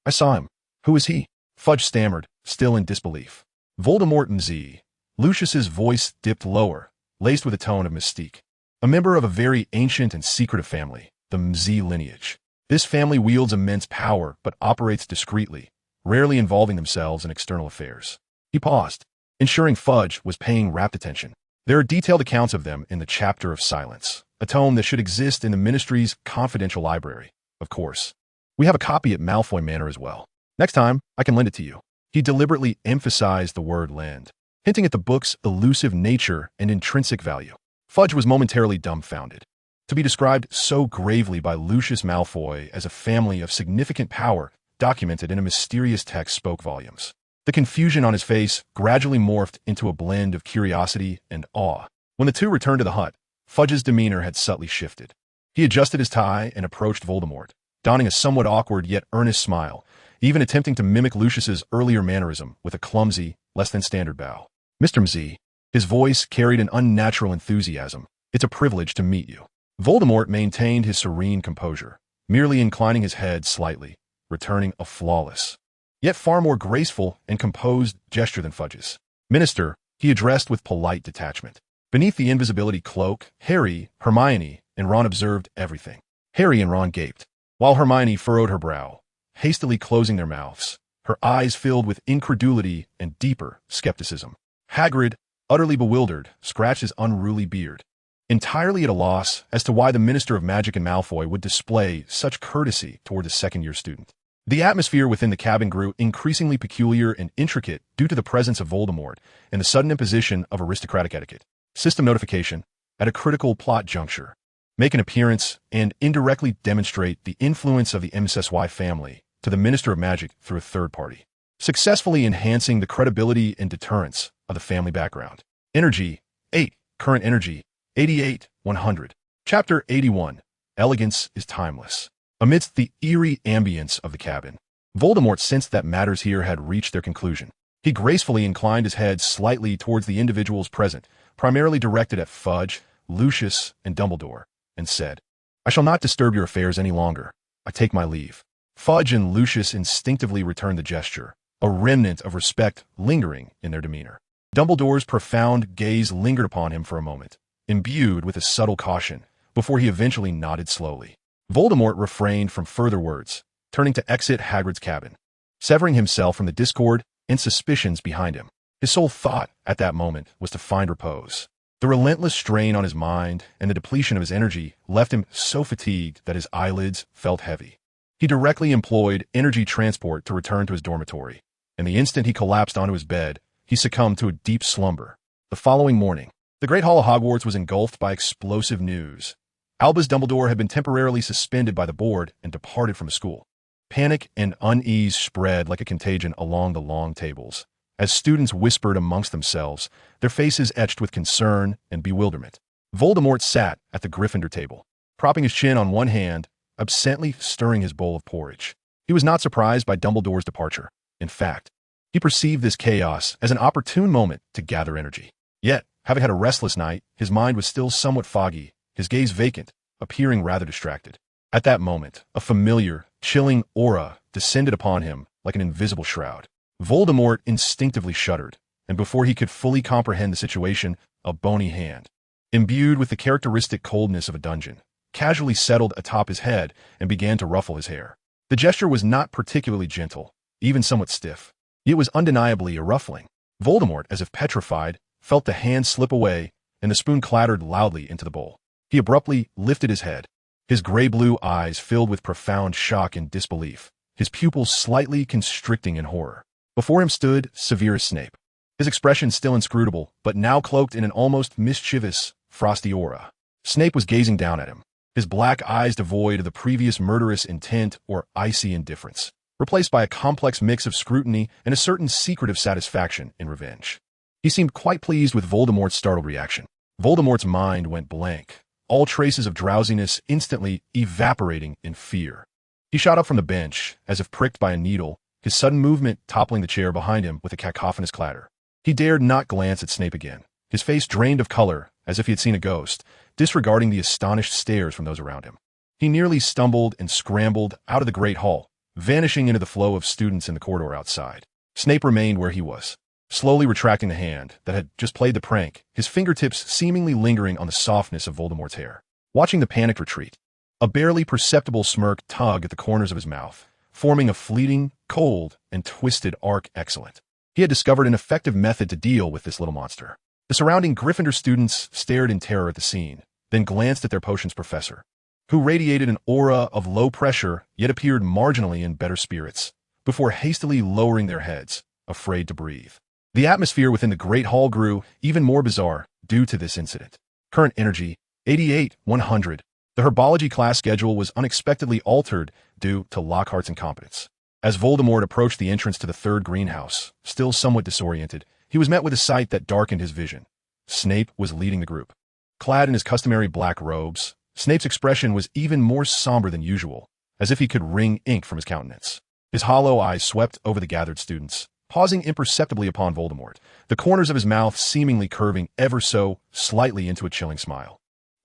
I saw him. Who is he?" Fudge stammered, still in disbelief. "Voldemort Msi." Lucius's voice dipped lower, laced with a tone of mystique. "A member of a very ancient and secretive family, the Msi lineage. This family wields immense power but operates discreetly, rarely involving themselves in external affairs." He paused, ensuring Fudge was paying rapt attention. "There are detailed accounts of them in the Chapter of Silence, a tome that should exist in the Ministry's confidential library, of course. We have a copy at Malfoy Manor as well. Next time, I can lend it to you." He deliberately emphasized the word lend, hinting at the book's elusive nature and intrinsic value. Fudge was momentarily dumbfounded. To be described so gravely by Lucius Malfoy as a family of significant power documented in a mysterious text spoke volumes. The confusion on his face gradually morphed into a blend of curiosity and awe. When the two returned to the hut, Fudge's demeanor had subtly shifted. He adjusted his tie and approached Voldemort, donning a somewhat awkward yet earnest smile, even attempting to mimic Lucius's earlier mannerism with a clumsy, less-than-standard bow. "Mr. Msi," his voice carried an unnatural enthusiasm. "It's a privilege to meet you." Voldemort maintained his serene composure, merely inclining his head slightly, returning a flawless, yet far more graceful and composed gesture than Fudge's. "Minister," he addressed with polite detachment. Beneath the invisibility cloak, Harry, Hermione, and Ron observed everything. Harry and Ron gaped, while Hermione furrowed her brow, hastily closing their mouths, her eyes filled with incredulity and deeper skepticism. Hagrid, utterly bewildered, scratched his unruly beard, entirely at a loss as to why the Minister of Magic and Malfoy would display such courtesy toward a second-year student. The atmosphere within the cabin grew increasingly peculiar and intricate due to the presence of Voldemort and the sudden imposition of aristocratic etiquette. System notification, at a critical plot juncture, make an appearance and indirectly demonstrate the influence of the MSSY family to the Minister of Magic through a third party, successfully enhancing the credibility and deterrence of the family background. Energy, 8. Current energy, 88, 100. Chapter 81. Elegance is timeless. Amidst the eerie ambience of the cabin, Voldemort sensed that matters here had reached their conclusion. He gracefully inclined his head slightly towards the individuals present, primarily directed at Fudge, Lucius, and Dumbledore, and said, "I shall not disturb your affairs any longer. I take my leave." Fudge and Lucius instinctively returned the gesture, a remnant of respect lingering in their demeanor. Dumbledore's profound gaze lingered upon him for a moment, imbued with a subtle caution, before he eventually nodded slowly. Voldemort refrained from further words, turning to exit Hagrid's cabin, severing himself from the discord and suspicions behind him. His sole thought at that moment was to find repose. The relentless strain on his mind and the depletion of his energy left him so fatigued that his eyelids felt heavy. He directly employed energy transport to return to his dormitory, and the instant he collapsed onto his bed, he succumbed to a deep slumber. The following morning, the Great Hall of Hogwarts was engulfed by explosive news. Albus Dumbledore had been temporarily suspended by the board and departed from the school. Panic and unease spread like a contagion along the long tables, as students whispered amongst themselves, their faces etched with concern and bewilderment. Voldemort sat at the Gryffindor table, propping his chin on one hand, absently stirring his bowl of porridge. He was not surprised by Dumbledore's departure. In fact, he perceived this chaos as an opportune moment to gather energy. Yet, having had a restless night, his mind was still somewhat foggy, his gaze vacant, appearing rather distracted. At that moment, a familiar, chilling aura descended upon him like an invisible shroud. Voldemort instinctively shuddered, and before he could fully comprehend the situation, a bony hand, imbued with the characteristic coldness of a dungeon, casually settled atop his head and began to ruffle his hair. The gesture was not particularly gentle, even somewhat stiff. It was undeniably a ruffling. Voldemort, as if petrified, felt the hand slip away, and the spoon clattered loudly into the bowl. He abruptly lifted his head, his gray-blue eyes filled with profound shock and disbelief, his pupils slightly constricting in horror. Before him stood Severus Snape, his expression still inscrutable, but now cloaked in an almost mischievous, frosty aura. Snape was gazing down at him, his black eyes devoid of the previous murderous intent or icy indifference, replaced by a complex mix of scrutiny and a certain secretive satisfaction in revenge. He seemed quite pleased with Voldemort's startled reaction. Voldemort's mind went blank, all traces of drowsiness instantly evaporating in fear. He shot up from the bench, as if pricked by a needle, his sudden movement toppling the chair behind him with a cacophonous clatter. He dared not glance at Snape again, his face drained of color, as if he had seen a ghost, disregarding the astonished stares from those around him. He nearly stumbled and scrambled out of the Great Hall, vanishing into the flow of students in the corridor outside. Snape remained where he was, slowly retracting the hand that had just played the prank, his fingertips seemingly lingering on the softness of Voldemort's hair. Watching the panicked retreat, a barely perceptible smirk tugged at the corners of his mouth, forming a fleeting, cold, and twisted arc excellent. He had discovered an effective method to deal with this little monster. The surrounding Gryffindor students stared in terror at the scene, then glanced at their potions professor, who radiated an aura of low pressure yet appeared marginally in better spirits, before hastily lowering their heads, afraid to breathe. The atmosphere within the Great Hall grew even more bizarre due to this incident. Current energy, 88-100. The herbology class schedule was unexpectedly altered due to Lockhart's incompetence. As Voldemort approached the entrance to the third greenhouse, still somewhat disoriented, he was met with a sight that darkened his vision. Snape was leading the group. Clad in his customary black robes, Snape's expression was even more somber than usual, as if he could wring ink from his countenance. His hollow eyes swept over the gathered students, pausing imperceptibly upon Voldemort, the corners of his mouth seemingly curving ever so slightly into a chilling smile.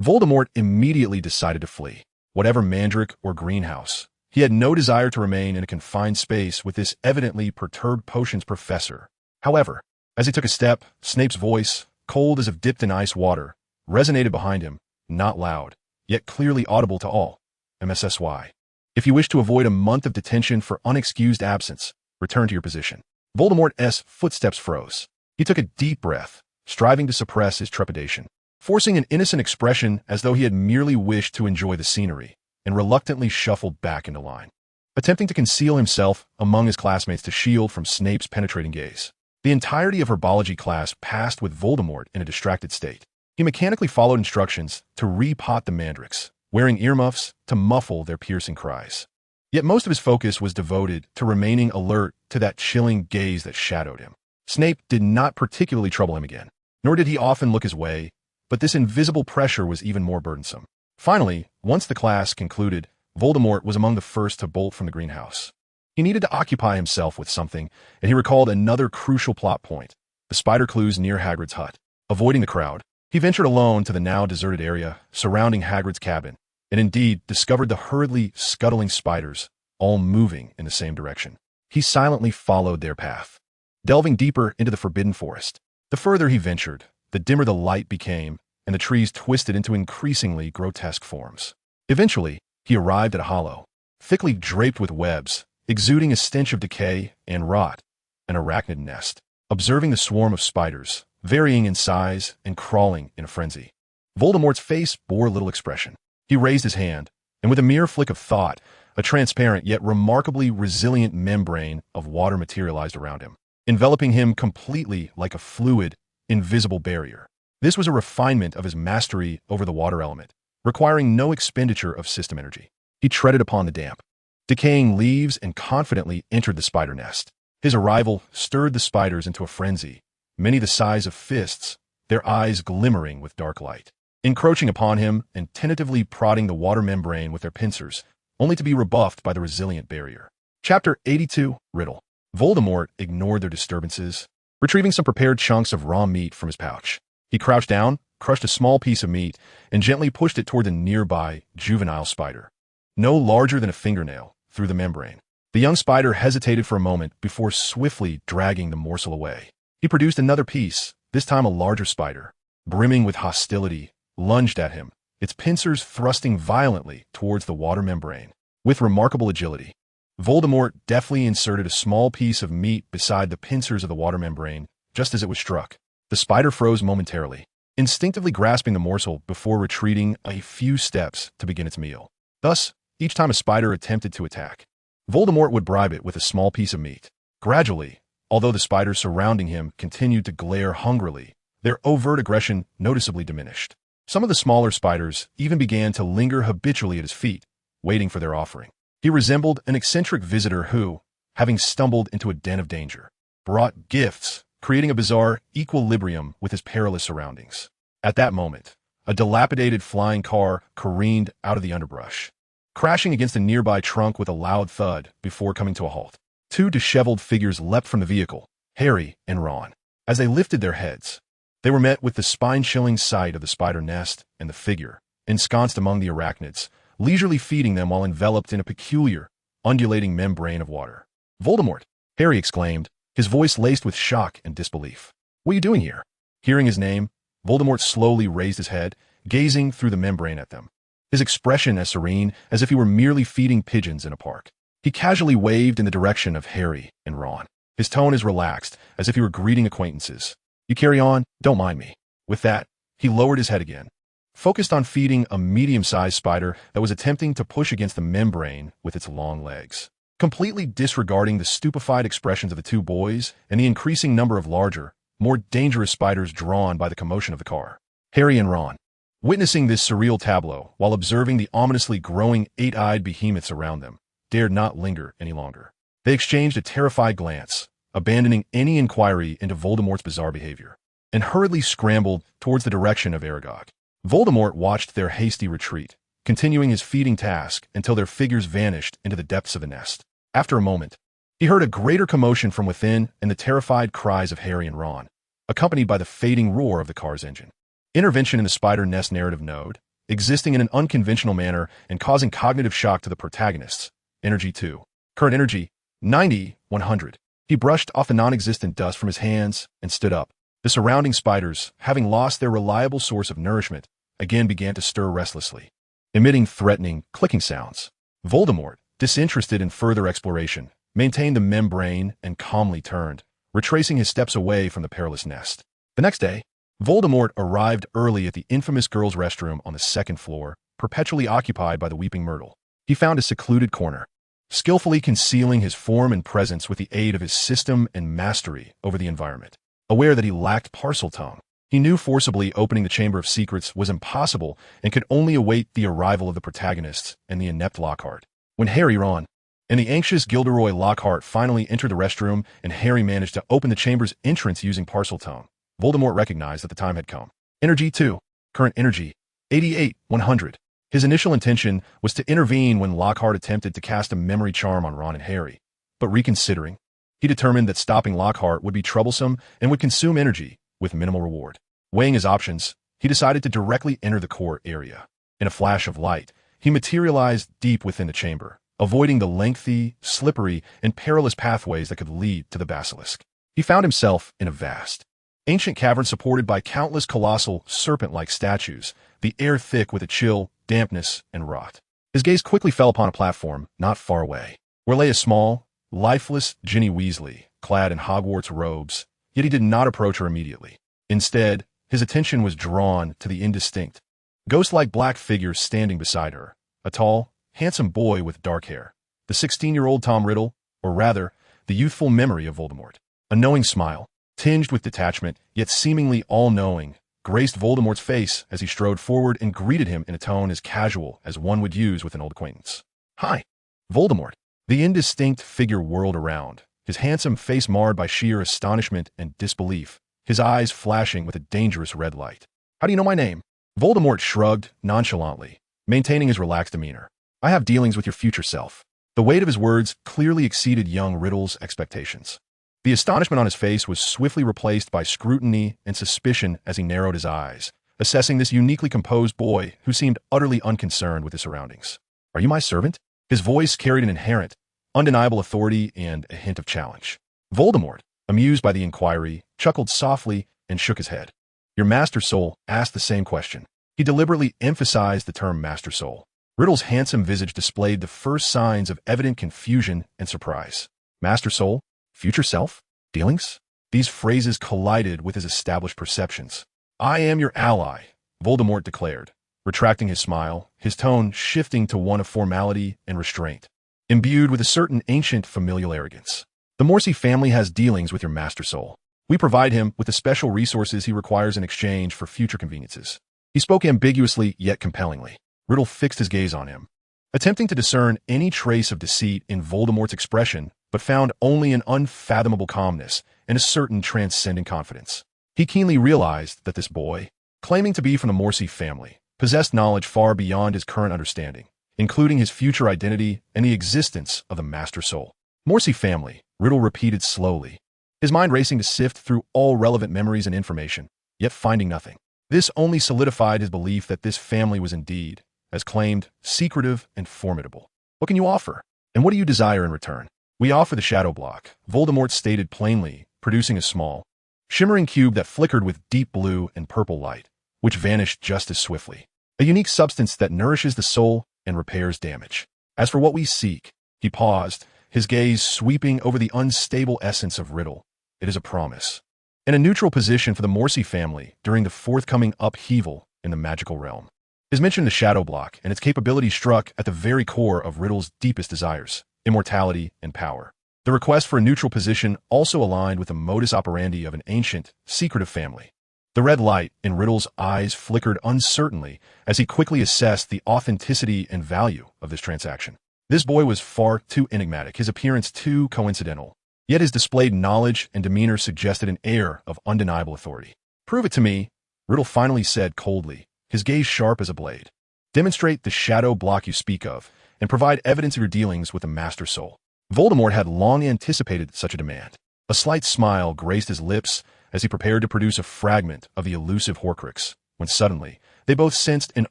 Voldemort immediately decided to flee. Whatever mandrake or greenhouse, he had no desire to remain in a confined space with this evidently perturbed potions professor. However, as he took a step, Snape's voice, cold as if dipped in ice water, resonated behind him, not loud, yet clearly audible to all. MSSY. If you wish to avoid a month of detention for unexcused absence, return to your position. Voldemort's footsteps froze. He took a deep breath, striving to suppress his trepidation, forcing an innocent expression as though he had merely wished to enjoy the scenery, and reluctantly shuffled back into line, attempting to conceal himself among his classmates to shield from Snape's penetrating gaze. The entirety of herbology class passed with Voldemort in a distracted state. He mechanically followed instructions to repot the mandrakes, wearing earmuffs to muffle their piercing cries. Yet most of his focus was devoted to remaining alert to that chilling gaze that shadowed him. Snape did not particularly trouble him again, nor did he often look his way, but this invisible pressure was even more burdensome. Finally, once the class concluded, Voldemort was among the first to bolt from the greenhouse. He needed to occupy himself with something, and he recalled another crucial plot point: the spider clues near Hagrid's hut. Avoiding the crowd, he ventured alone to the now deserted area surrounding Hagrid's cabin, and indeed discovered the hurriedly scuttling spiders, all moving in the same direction. He silently followed their path, delving deeper into the forbidden forest. The further he ventured, the dimmer the light became, and the trees twisted into increasingly grotesque forms. Eventually, he arrived at a hollow, thickly draped with webs, exuding a stench of decay and rot, an arachnid nest. Observing the swarm of spiders, varying in size and crawling in a frenzy, Voldemort's face bore little expression. He raised his hand, and with a mere flick of thought, a transparent yet remarkably resilient membrane of water materialized around him, enveloping him completely like a fluid, invisible barrier. This was a refinement of his mastery over the water element, requiring no expenditure of system energy. He treaded upon the damp, decaying leaves and confidently entered the spider nest. His arrival stirred the spiders into a frenzy, many the size of fists, their eyes glimmering with dark light, encroaching upon him and tentatively prodding the water membrane with their pincers, only to be rebuffed by the resilient barrier. Chapter 82, Riddle. Voldemort ignored their disturbances, retrieving some prepared chunks of raw meat from his pouch. He crouched down, crushed a small piece of meat, and gently pushed it toward the nearby juvenile spider, no larger than a fingernail, through the membrane. The young spider hesitated for a moment before swiftly dragging the morsel away. He produced another piece, this time a larger spider, brimming with hostility, lunged at him, its pincers thrusting violently towards the water membrane. With remarkable agility, Voldemort deftly inserted a small piece of meat beside the pincers of the water membrane, just as it was struck. The spider froze momentarily, instinctively grasping the morsel before retreating a few steps to begin its meal. Thus, each time a spider attempted to attack, Voldemort would bribe it with a small piece of meat. Gradually, although the spiders surrounding him continued to glare hungrily, their overt aggression noticeably diminished. Some of the smaller spiders even began to linger habitually at his feet, waiting for their offering. He resembled an eccentric visitor who, having stumbled into a den of danger, brought gifts, creating a bizarre equilibrium with his perilous surroundings. At that moment, a dilapidated flying car careened out of the underbrush, crashing against a nearby trunk with a loud thud before coming to a halt. Two disheveled figures leapt from the vehicle, Harry and Ron. As they lifted their heads, they were met with the spine-chilling sight of the spider nest and the figure, ensconced among the arachnids, leisurely feeding them while enveloped in a peculiar, undulating membrane of water. "Voldemort!" Harry exclaimed, his voice laced with shock and disbelief. "What are you doing here?" Hearing his name, Voldemort slowly raised his head, gazing through the membrane at them, his expression as serene as if he were merely feeding pigeons in a park. He casually waved in the direction of Harry and Ron, his tone as relaxed as if he were greeting acquaintances. "You carry on, don't mind me." With that, he lowered his head again, focused on feeding a medium-sized spider that was attempting to push against the membrane with its long legs. Completely disregarding the stupefied expressions of the two boys and the increasing number of larger, more dangerous spiders drawn by the commotion of the car, Harry and Ron, witnessing this surreal tableau while observing the ominously growing eight-eyed behemoths around them, dared not linger any longer. They exchanged a terrified glance, abandoning any inquiry into Voldemort's bizarre behavior, and hurriedly scrambled towards the direction of Aragog. Voldemort watched their hasty retreat, continuing his feeding task until their figures vanished into the depths of the nest. After a moment, he heard a greater commotion from within and the terrified cries of Harry and Ron, accompanied by the fading roar of the car's engine. Intervention in the spider nest narrative node, existing in an unconventional manner and causing cognitive shock to the protagonists. Energy 2. Current energy, 90-100. He brushed off the non-existent dust from his hands and stood up. The surrounding spiders, having lost their reliable source of nourishment, again began to stir restlessly, emitting threatening, clicking sounds. Voldemort, disinterested in further exploration, maintained the membrane and calmly turned, retracing his steps away from the perilous nest. The next day, Voldemort arrived early at the infamous girls' restroom on the second floor, perpetually occupied by the Weeping Myrtle. He found a secluded corner, skillfully concealing his form and presence with the aid of his system and mastery over the environment. Aware that he lacked Parseltongue, he knew forcibly opening the Chamber of Secrets was impossible and could only await the arrival of the protagonists and the inept Lockhart. When Harry, Ron, and the anxious Gilderoy Lockhart finally entered the restroom and Harry managed to open the chamber's entrance using Parseltongue, Voldemort recognized that the time had come. Energy 2. Current energy, 88-100. His initial intention was to intervene when Lockhart attempted to cast a memory charm on Ron and Harry, but reconsidering, he determined that stopping Lockhart would be troublesome and would consume energy with minimal reward. Weighing his options, he decided to directly enter the core area. In a flash of light, he materialized deep within the chamber, avoiding the lengthy, slippery, and perilous pathways that could lead to the basilisk. He found himself in a vast, ancient cavern supported by countless colossal, serpent-like statues, the air thick with a chill, dampness, and rot. His gaze quickly fell upon a platform not far away, where lay a small, lifeless Ginny Weasley, clad in Hogwarts robes, yet he did not approach her immediately. Instead, his attention was drawn to the indistinct, ghost-like black figure standing beside her, a tall, handsome boy with dark hair, the 16-year-old Tom Riddle, or rather, the youthful memory of Voldemort. A knowing smile, tinged with detachment, yet seemingly all-knowing, graced Voldemort's face as he strode forward and greeted him in a tone as casual as one would use with an old acquaintance. "Hi, Voldemort." The indistinct figure whirled around, his handsome face marred by sheer astonishment and disbelief, his eyes flashing with a dangerous red light. "How do you know my name?" Voldemort shrugged nonchalantly, maintaining his relaxed demeanor. "I have dealings with your future self." The weight of his words clearly exceeded young Riddle's expectations. The astonishment on his face was swiftly replaced by scrutiny and suspicion as he narrowed his eyes, assessing this uniquely composed boy who seemed utterly unconcerned with his surroundings. "Are you my servant?" His voice carried an inherent, undeniable authority and a hint of challenge. Voldemort, amused by the inquiry, chuckled softly and shook his head. "Your Master Soul asked the same question." He deliberately emphasized the term Master Soul. Riddle's handsome visage displayed the first signs of evident confusion and surprise. Master Soul? Future self? Dealings? These phrases collided with his established perceptions. "I am your ally," Voldemort declared, retracting his smile, his tone shifting to one of formality and restraint, imbued with a certain ancient familial arrogance. "The Morsi family has dealings with your Master Soul. We provide him with the special resources he requires in exchange for future conveniences." He spoke ambiguously yet compellingly. Riddle fixed his gaze on him, attempting to discern any trace of deceit in Voldemort's expression, but found only an unfathomable calmness and a certain transcendent confidence. He keenly realized that this boy, claiming to be from the Morsi family, possessed knowledge far beyond his current understanding, including his future identity and the existence of the Master Soul. "Morsi family," Riddle repeated slowly, his mind racing to sift through all relevant memories and information, yet finding nothing. This only solidified his belief that this family was indeed, as claimed, secretive and formidable. "What can you offer? And what do you desire in return?" "We offer the Shadow Block," Voldemort stated plainly, producing a small, shimmering cube that flickered with deep blue and purple light, which vanished just as swiftly. "A unique substance that nourishes the soul and repairs damage. As for what we seek," he paused, his gaze sweeping over the unstable essence of Riddle. "It is a promise, and a neutral position for the Morsi family during the forthcoming upheaval in the magical realm." His mention of the Shadow Block and its capability struck at the very core of Riddle's deepest desires, immortality and power. The request for a neutral position also aligned with the modus operandi of an ancient, secretive family. The red light in Riddle's eyes flickered uncertainly as he quickly assessed the authenticity and value of this transaction. This boy was far too enigmatic, his appearance too coincidental. Yet his displayed knowledge and demeanor suggested an air of undeniable authority. "Prove it to me," Riddle finally said coldly, his gaze sharp as a blade. "Demonstrate the Shadow Block you speak of, and provide evidence of your dealings with the Master Soul." Voldemort had long anticipated such a demand. A slight smile graced his lips as he prepared to produce a fragment of the elusive Horcrux, when suddenly they both sensed an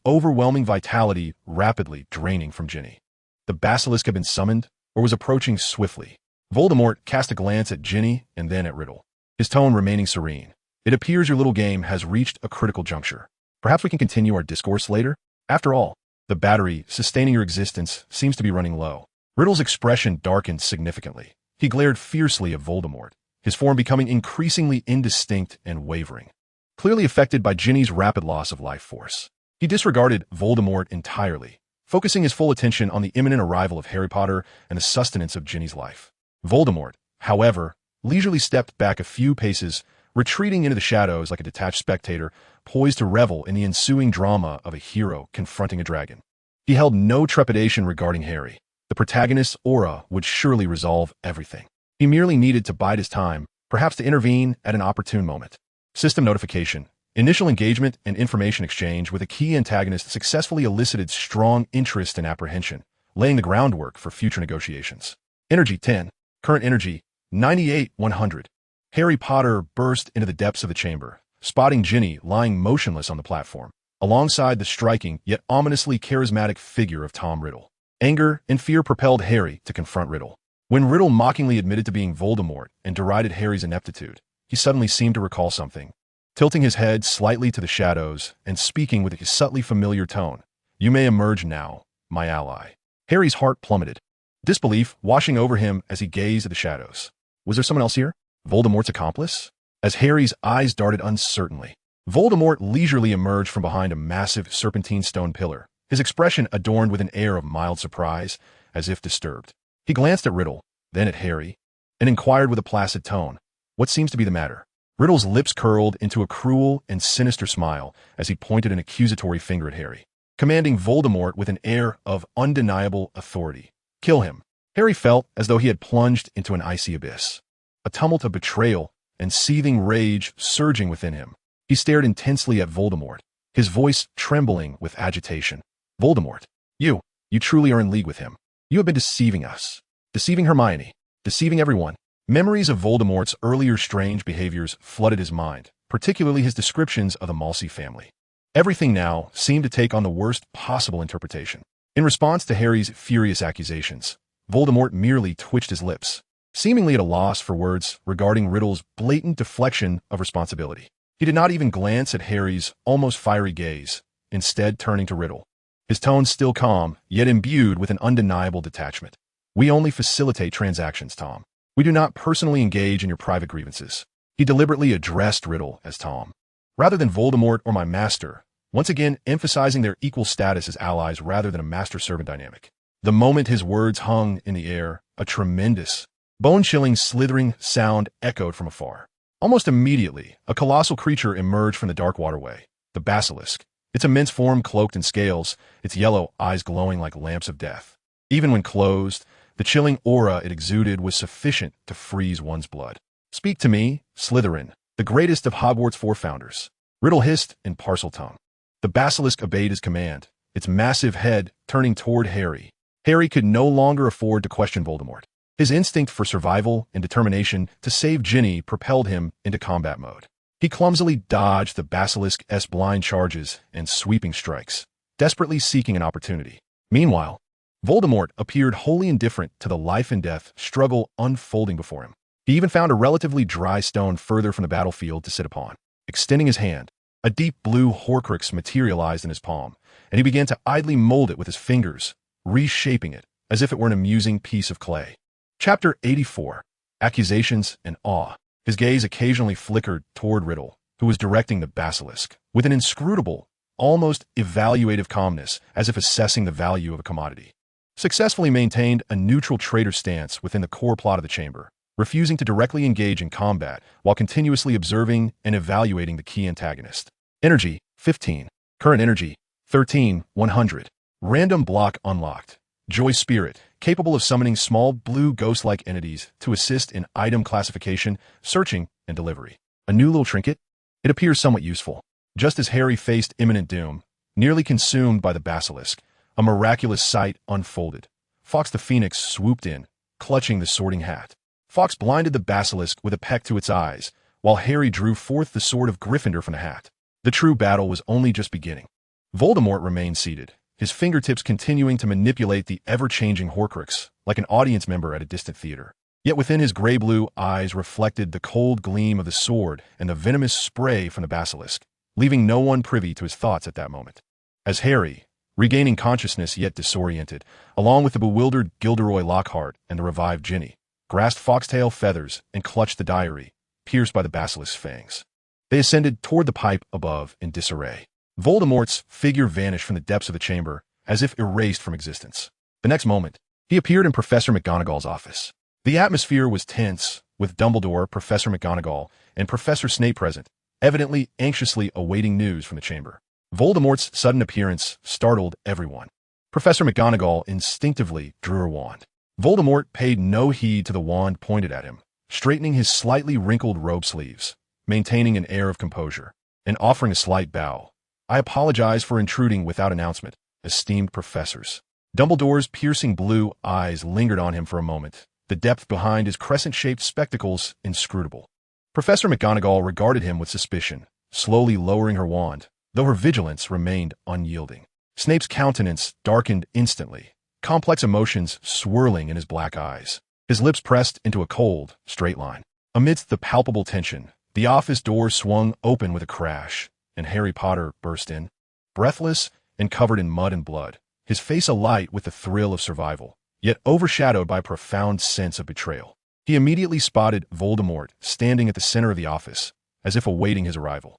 overwhelming vitality rapidly draining from Ginny. The basilisk had been summoned, or was approaching swiftly. Voldemort cast a glance at Ginny and then at Riddle, his tone remaining serene. "It appears your little game has reached a critical juncture. Perhaps we can continue our discourse later? After all, the battery sustaining your existence seems to be running low." Riddle's expression darkened significantly. He glared fiercely at Voldemort, his form becoming increasingly indistinct and wavering, clearly affected by Ginny's rapid loss of life force. He disregarded Voldemort entirely, focusing his full attention on the imminent arrival of Harry Potter and the sustenance of Ginny's life. Voldemort, however, leisurely stepped back a few paces, retreating into the shadows like a detached spectator, poised to revel in the ensuing drama of a hero confronting a dragon. He held no trepidation regarding Harry. The protagonist's aura would surely resolve everything. He merely needed to bide his time, perhaps to intervene at an opportune moment. System notification. Initial engagement and information exchange with a key antagonist successfully elicited strong interest and apprehension, laying the groundwork for future negotiations. Energy 10. Current energy, 98-100. Harry Potter burst into the depths of the chamber, spotting Ginny lying motionless on the platform, alongside the striking yet ominously charismatic figure of Tom Riddle. Anger and fear propelled Harry to confront Riddle. When Riddle mockingly admitted to being Voldemort and derided Harry's ineptitude, he suddenly seemed to recall something. Tilting his head slightly to the shadows and speaking with a subtly familiar tone, "You may emerge now, my ally." Harry's heart plummeted, disbelief washing over him as he gazed at the shadows. Was there someone else here? Voldemort's accomplice? As Harry's eyes darted uncertainly, Voldemort leisurely emerged from behind a massive serpentine stone pillar, his expression adorned with an air of mild surprise, as if disturbed. He glanced at Riddle, then at Harry, and inquired with a placid tone, "What seems to be the matter?" Riddle's lips curled into a cruel and sinister smile as he pointed an accusatory finger at Harry, commanding Voldemort with an air of undeniable authority. "Kill him." Harry felt as though he had plunged into an icy abyss, a tumult of betrayal and seething rage surging within him. He stared intensely at Voldemort, his voice trembling with agitation. "Voldemort, you truly are in league with him. You have been deceiving us, deceiving Hermione, deceiving everyone." Memories of Voldemort's earlier strange behaviors flooded his mind, particularly his descriptions of the Msi family. Everything now seemed to take on the worst possible interpretation. In response to Harry's furious accusations, Voldemort merely twitched his lips, seemingly at a loss for words regarding Riddle's blatant deflection of responsibility. He did not even glance at Harry's almost fiery gaze, instead turning to Riddle, his tone still calm, yet imbued with an undeniable detachment. "We only facilitate transactions, Tom. We do not personally engage in your private grievances." He deliberately addressed Riddle as Tom, rather than Voldemort or my master, once again emphasizing their equal status as allies rather than a master-servant dynamic. The moment his words hung in the air, a tremendous, bone-chilling, slithering sound echoed from afar. Almost immediately, a colossal creature emerged from the dark waterway, the basilisk, its immense form cloaked in scales, its yellow eyes glowing like lamps of death. Even when closed, the chilling aura it exuded was sufficient to freeze one's blood. "Speak to me, Slytherin, the greatest of Hogwarts' four founders," Riddle hissed in Parseltongue. The basilisk obeyed his command, its massive head turning toward Harry. Harry could no longer afford to question Voldemort. His instinct for survival and determination to save Ginny propelled him into combat mode. He clumsily dodged the basilisk's blind charges and sweeping strikes, desperately seeking an opportunity. Meanwhile, Voldemort appeared wholly indifferent to the life-and-death struggle unfolding before him. He even found a relatively dry stone further from the battlefield to sit upon. Extending his hand, a deep blue Horcrux materialized in his palm, and he began to idly mold it with his fingers, reshaping it as if it were an amusing piece of clay. Chapter 84. Accusations and Awe. His gaze occasionally flickered toward Riddle, who was directing the basilisk, with an inscrutable, almost evaluative calmness, as if assessing the value of a commodity. Successfully maintained a neutral traitor stance within the core plot of the chamber, refusing to directly engage in combat while continuously observing and evaluating the key antagonist. Energy, 15. Current energy, 13-100. Random block unlocked. Joy Spirit, capable of summoning small blue ghost-like entities to assist in item classification, searching, and delivery. A new little trinket? It appears somewhat useful. Just as Harry faced imminent doom, nearly consumed by the basilisk, a miraculous sight unfolded. Fawkes the Phoenix swooped in, clutching the sorting hat. Fawkes blinded the basilisk with a peck to its eyes, while Harry drew forth the sword of Gryffindor from the hat. The true battle was only just beginning. Voldemort remained seated, his fingertips continuing to manipulate the ever-changing Horcrux, like an audience member at a distant theater. Yet within his gray-blue eyes reflected the cold gleam of the sword and the venomous spray from the basilisk, leaving no one privy to his thoughts at that moment. As Harry, regaining consciousness yet disoriented, along with the bewildered Gilderoy Lockhart and the revived Ginny, grasped foxtail feathers and clutched the diary, pierced by the basilisk's fangs. They ascended toward the pipe above in disarray. Voldemort's figure vanished from the depths of the chamber, as if erased from existence. The next moment, he appeared in Professor McGonagall's office. The atmosphere was tense, with Dumbledore, Professor McGonagall, and Professor Snape present, evidently anxiously awaiting news from the chamber. Voldemort's sudden appearance startled everyone. Professor McGonagall instinctively drew her wand. Voldemort paid no heed to the wand pointed at him, straightening his slightly wrinkled robe sleeves, maintaining an air of composure, and offering a slight bow. "I apologize for intruding without announcement, esteemed professors." Dumbledore's piercing blue eyes lingered on him for a moment, the depth behind his crescent-shaped spectacles inscrutable. Professor McGonagall regarded him with suspicion, slowly lowering her wand, though her vigilance remained unyielding. Snape's countenance darkened instantly, complex emotions swirling in his black eyes. His lips pressed into a cold, straight line. Amidst the palpable tension, the office door swung open with a crash, and Harry Potter burst in, breathless and covered in mud and blood, his face alight with the thrill of survival, yet overshadowed by a profound sense of betrayal. He immediately spotted Voldemort standing at the center of the office, as if awaiting his arrival.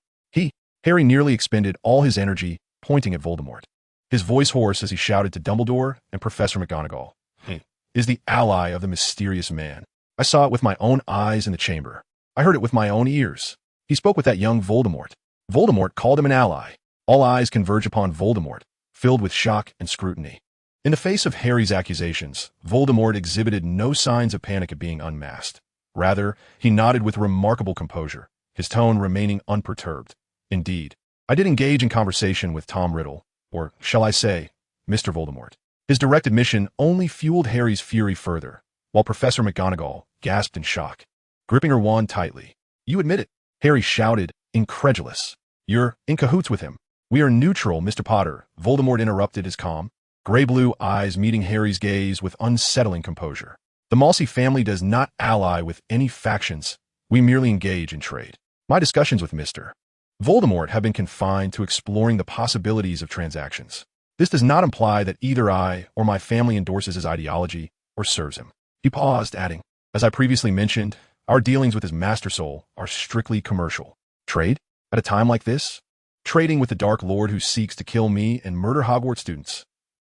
Harry nearly expended all his energy pointing at Voldemort, his voice hoarse as he shouted to Dumbledore and Professor McGonagall, "Is the ally of the mysterious man. I saw it with my own eyes in the chamber. I heard it with my own ears. He spoke with that young Voldemort. Voldemort called him an ally." All eyes converge upon Voldemort, filled with shock and scrutiny. In the face of Harry's accusations, Voldemort exhibited no signs of panic at being unmasked. Rather, he nodded with remarkable composure, his tone remaining unperturbed. "Indeed, I did engage in conversation with Tom Riddle, or shall I say, Mr. Voldemort." His direct admission only fueled Harry's fury further, while Professor McGonagall gasped in shock, gripping her wand tightly. "You admit it?" Harry shouted, incredulous. "You're in cahoots with him." "We are neutral, Mr. Potter," Voldemort interrupted his calm, gray-blue eyes meeting Harry's gaze with unsettling composure. "The Msi family does not ally with any factions. We merely engage in trade. My discussions with Mr. Voldemort have been confined to exploring the possibilities of transactions. This does not imply that either I or my family endorses his ideology or serves him." He paused, adding, "As I previously mentioned, our dealings with his Master Soul are strictly commercial." "Trade? At a time like this? Trading with the Dark Lord who seeks to kill me and murder Hogwarts students?"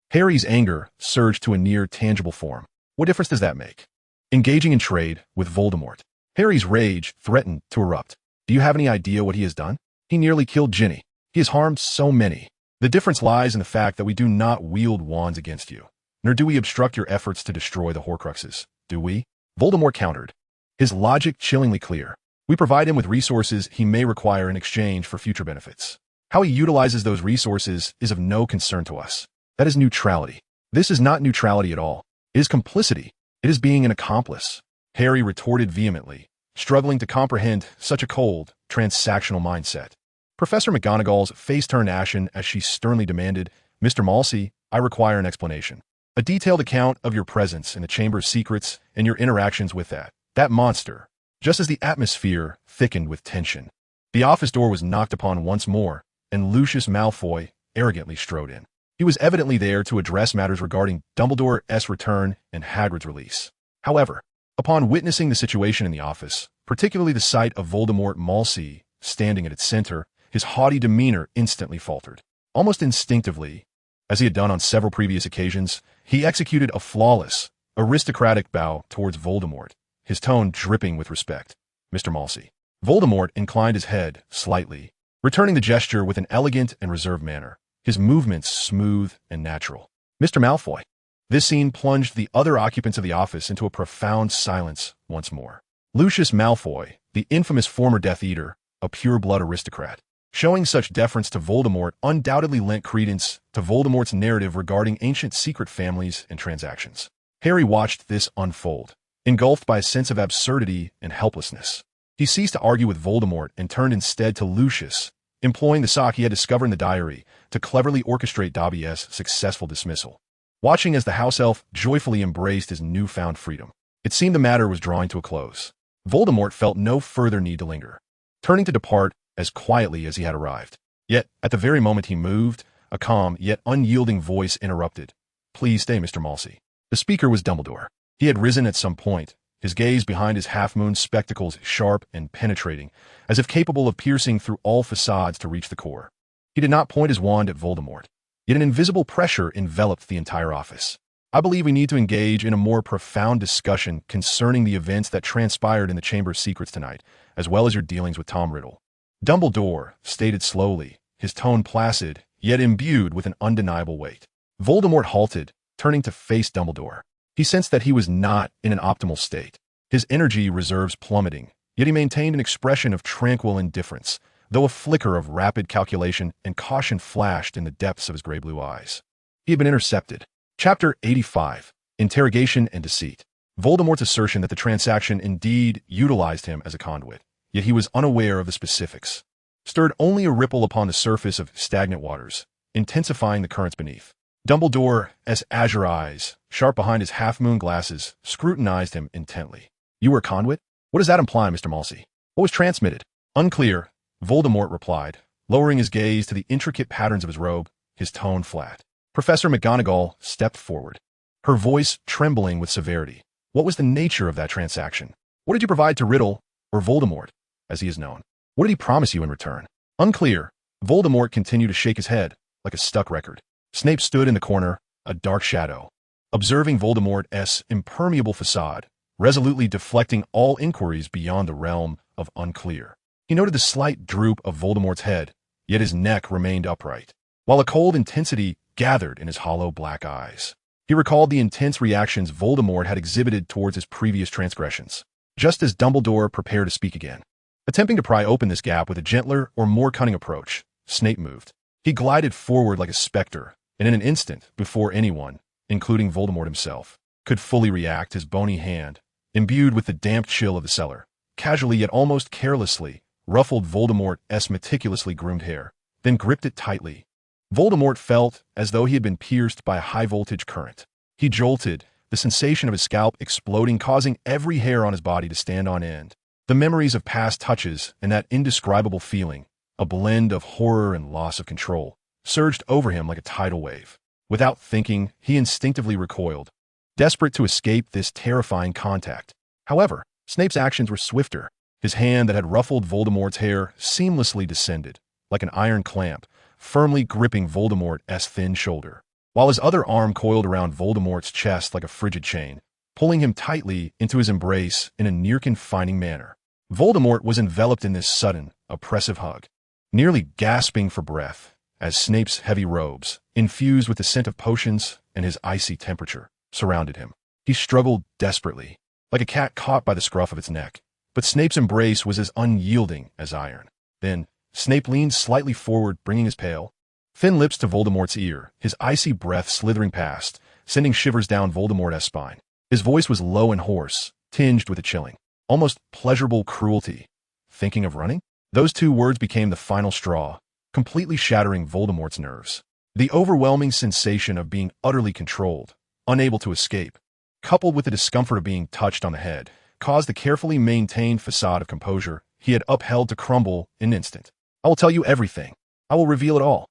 Harry's anger surged to a near tangible form. What difference does that make? Engaging in trade with Voldemort. Harry's rage threatened to erupt. "Do you have any idea what he has done? He nearly killed Ginny. He has harmed so many. The difference lies in the fact that we do not wield wands against you, nor do we obstruct your efforts to destroy the Horcruxes, do we?" Voldemort countered, his logic chillingly clear. "We provide him with resources he may require in exchange for future benefits. How he utilizes those resources is of no concern to us. That is neutrality. This is not neutrality at all. It is complicity. It is being an accomplice." Harry retorted vehemently, struggling to comprehend such a cold, transactional mindset. Professor McGonagall's face turned ashen as she sternly demanded, "Mr. Msi, I require an explanation. A detailed account of your presence in the Chamber of Secrets and your interactions with that monster." Just as the atmosphere thickened with tension, the office door was knocked upon once more, and Lucius Malfoy arrogantly strode in. He was evidently there to address matters regarding Dumbledore's return and Hagrid's release. However, upon witnessing the situation in the office, particularly the sight of Voldemort Msi standing at its center, his haughty demeanor instantly faltered. Almost instinctively, as he had done on several previous occasions, he executed a flawless, aristocratic bow towards Voldemort, his tone dripping with respect. "Mr. Msi." Voldemort inclined his head slightly, returning the gesture with an elegant and reserved manner, his movements smooth and natural. "Mr. Malfoy." This scene plunged the other occupants of the office into a profound silence once more. Lucius Malfoy, the infamous former Death Eater, a pure-blood aristocrat. Showing such deference to Voldemort undoubtedly lent credence to Voldemort's narrative regarding ancient secret families and transactions. Harry watched this unfold, engulfed by a sense of absurdity and helplessness. He ceased to argue with Voldemort and turned instead to Lucius, employing the sock he had discovered in the diary to cleverly orchestrate Dobby's successful dismissal. Watching as the house elf joyfully embraced his newfound freedom, it seemed the matter was drawing to a close. Voldemort felt no further need to linger, turning to depart as quietly as he had arrived. Yet, at the very moment he moved, a calm yet unyielding voice interrupted. "Please stay, Mr. Msi." The speaker was Dumbledore. He had risen at some point, his gaze behind his half-moon spectacles sharp and penetrating, as if capable of piercing through all facades to reach the core. He did not point his wand at Voldemort, yet an invisible pressure enveloped the entire office. "I believe we need to engage in a more profound discussion concerning the events that transpired in the Chamber of Secrets tonight, as well as your dealings with Tom Riddle." Dumbledore stated slowly, his tone placid, yet imbued with an undeniable weight. Voldemort halted, turning to face Dumbledore. He sensed that he was not in an optimal state, his energy reserves plummeting, yet he maintained an expression of tranquil indifference, though a flicker of rapid calculation and caution flashed in the depths of his gray-blue eyes. He had been intercepted. Chapter 85, Interrogation and Deceit. Voldemort's assertion that the transaction indeed utilized him as a conduit, yet he was unaware of the specifics, stirred only a ripple upon the surface of stagnant waters, intensifying the currents beneath. Dumbledore's azure eyes, sharp behind his half-moon glasses, scrutinized him intently. You were a conduit? What does that imply, Mr. Msi? What was transmitted? Unclear, Voldemort replied, lowering his gaze to the intricate patterns of his robe, his tone flat. Professor McGonagall stepped forward, her voice trembling with severity. What was the nature of that transaction? What did you provide to Riddle, or Voldemort, as he is known? What did he promise you in return? Unclear. Voldemort continued to shake his head, like a stuck record. Snape stood in the corner, a dark shadow, observing Voldemort's impermeable facade, resolutely deflecting all inquiries beyond the realm of unclear. He noted the slight droop of Voldemort's head, yet his neck remained upright, while a cold intensity gathered in his hollow black eyes. He recalled the intense reactions Voldemort had exhibited towards his previous transgressions. Just as Dumbledore prepared to speak again, attempting to pry open this gap with a gentler or more cunning approach, Snape moved. He glided forward like a specter, and in an instant, before anyone, including Voldemort himself, could fully react, his bony hand, imbued with the damp chill of the cellar, casually yet almost carelessly, ruffled Voldemort's meticulously groomed hair, then gripped it tightly. Voldemort felt as though he had been pierced by a high-voltage current. He jolted, the sensation of his scalp exploding, causing every hair on his body to stand on end. The memories of past touches and that indescribable feeling, a blend of horror and loss of control, surged over him like a tidal wave. Without thinking, he instinctively recoiled, desperate to escape this terrifying contact. However, Snape's actions were swifter. His hand that had ruffled Voldemort's hair seamlessly descended, like an iron clamp, firmly gripping Voldemort's thin shoulder, while his other arm coiled around Voldemort's chest like a frigid chain, pulling him tightly into his embrace in a near-confining manner. Voldemort was enveloped in this sudden, oppressive hug, nearly gasping for breath, as Snape's heavy robes, infused with the scent of potions and his icy temperature, surrounded him. He struggled desperately, like a cat caught by the scruff of its neck, but Snape's embrace was as unyielding as iron. Then, Snape leaned slightly forward, bringing his pale, thin lips to Voldemort's ear, his icy breath slithering past, sending shivers down Voldemort's spine. His voice was low and hoarse, tinged with a chilling, almost pleasurable cruelty. Thinking of running? Those two words became the final straw, completely shattering Voldemort's nerves. The overwhelming sensation of being utterly controlled, unable to escape, coupled with the discomfort of being touched on the head, caused the carefully maintained facade of composure he had upheld to crumble in an instant. I will tell you everything. I will reveal it all.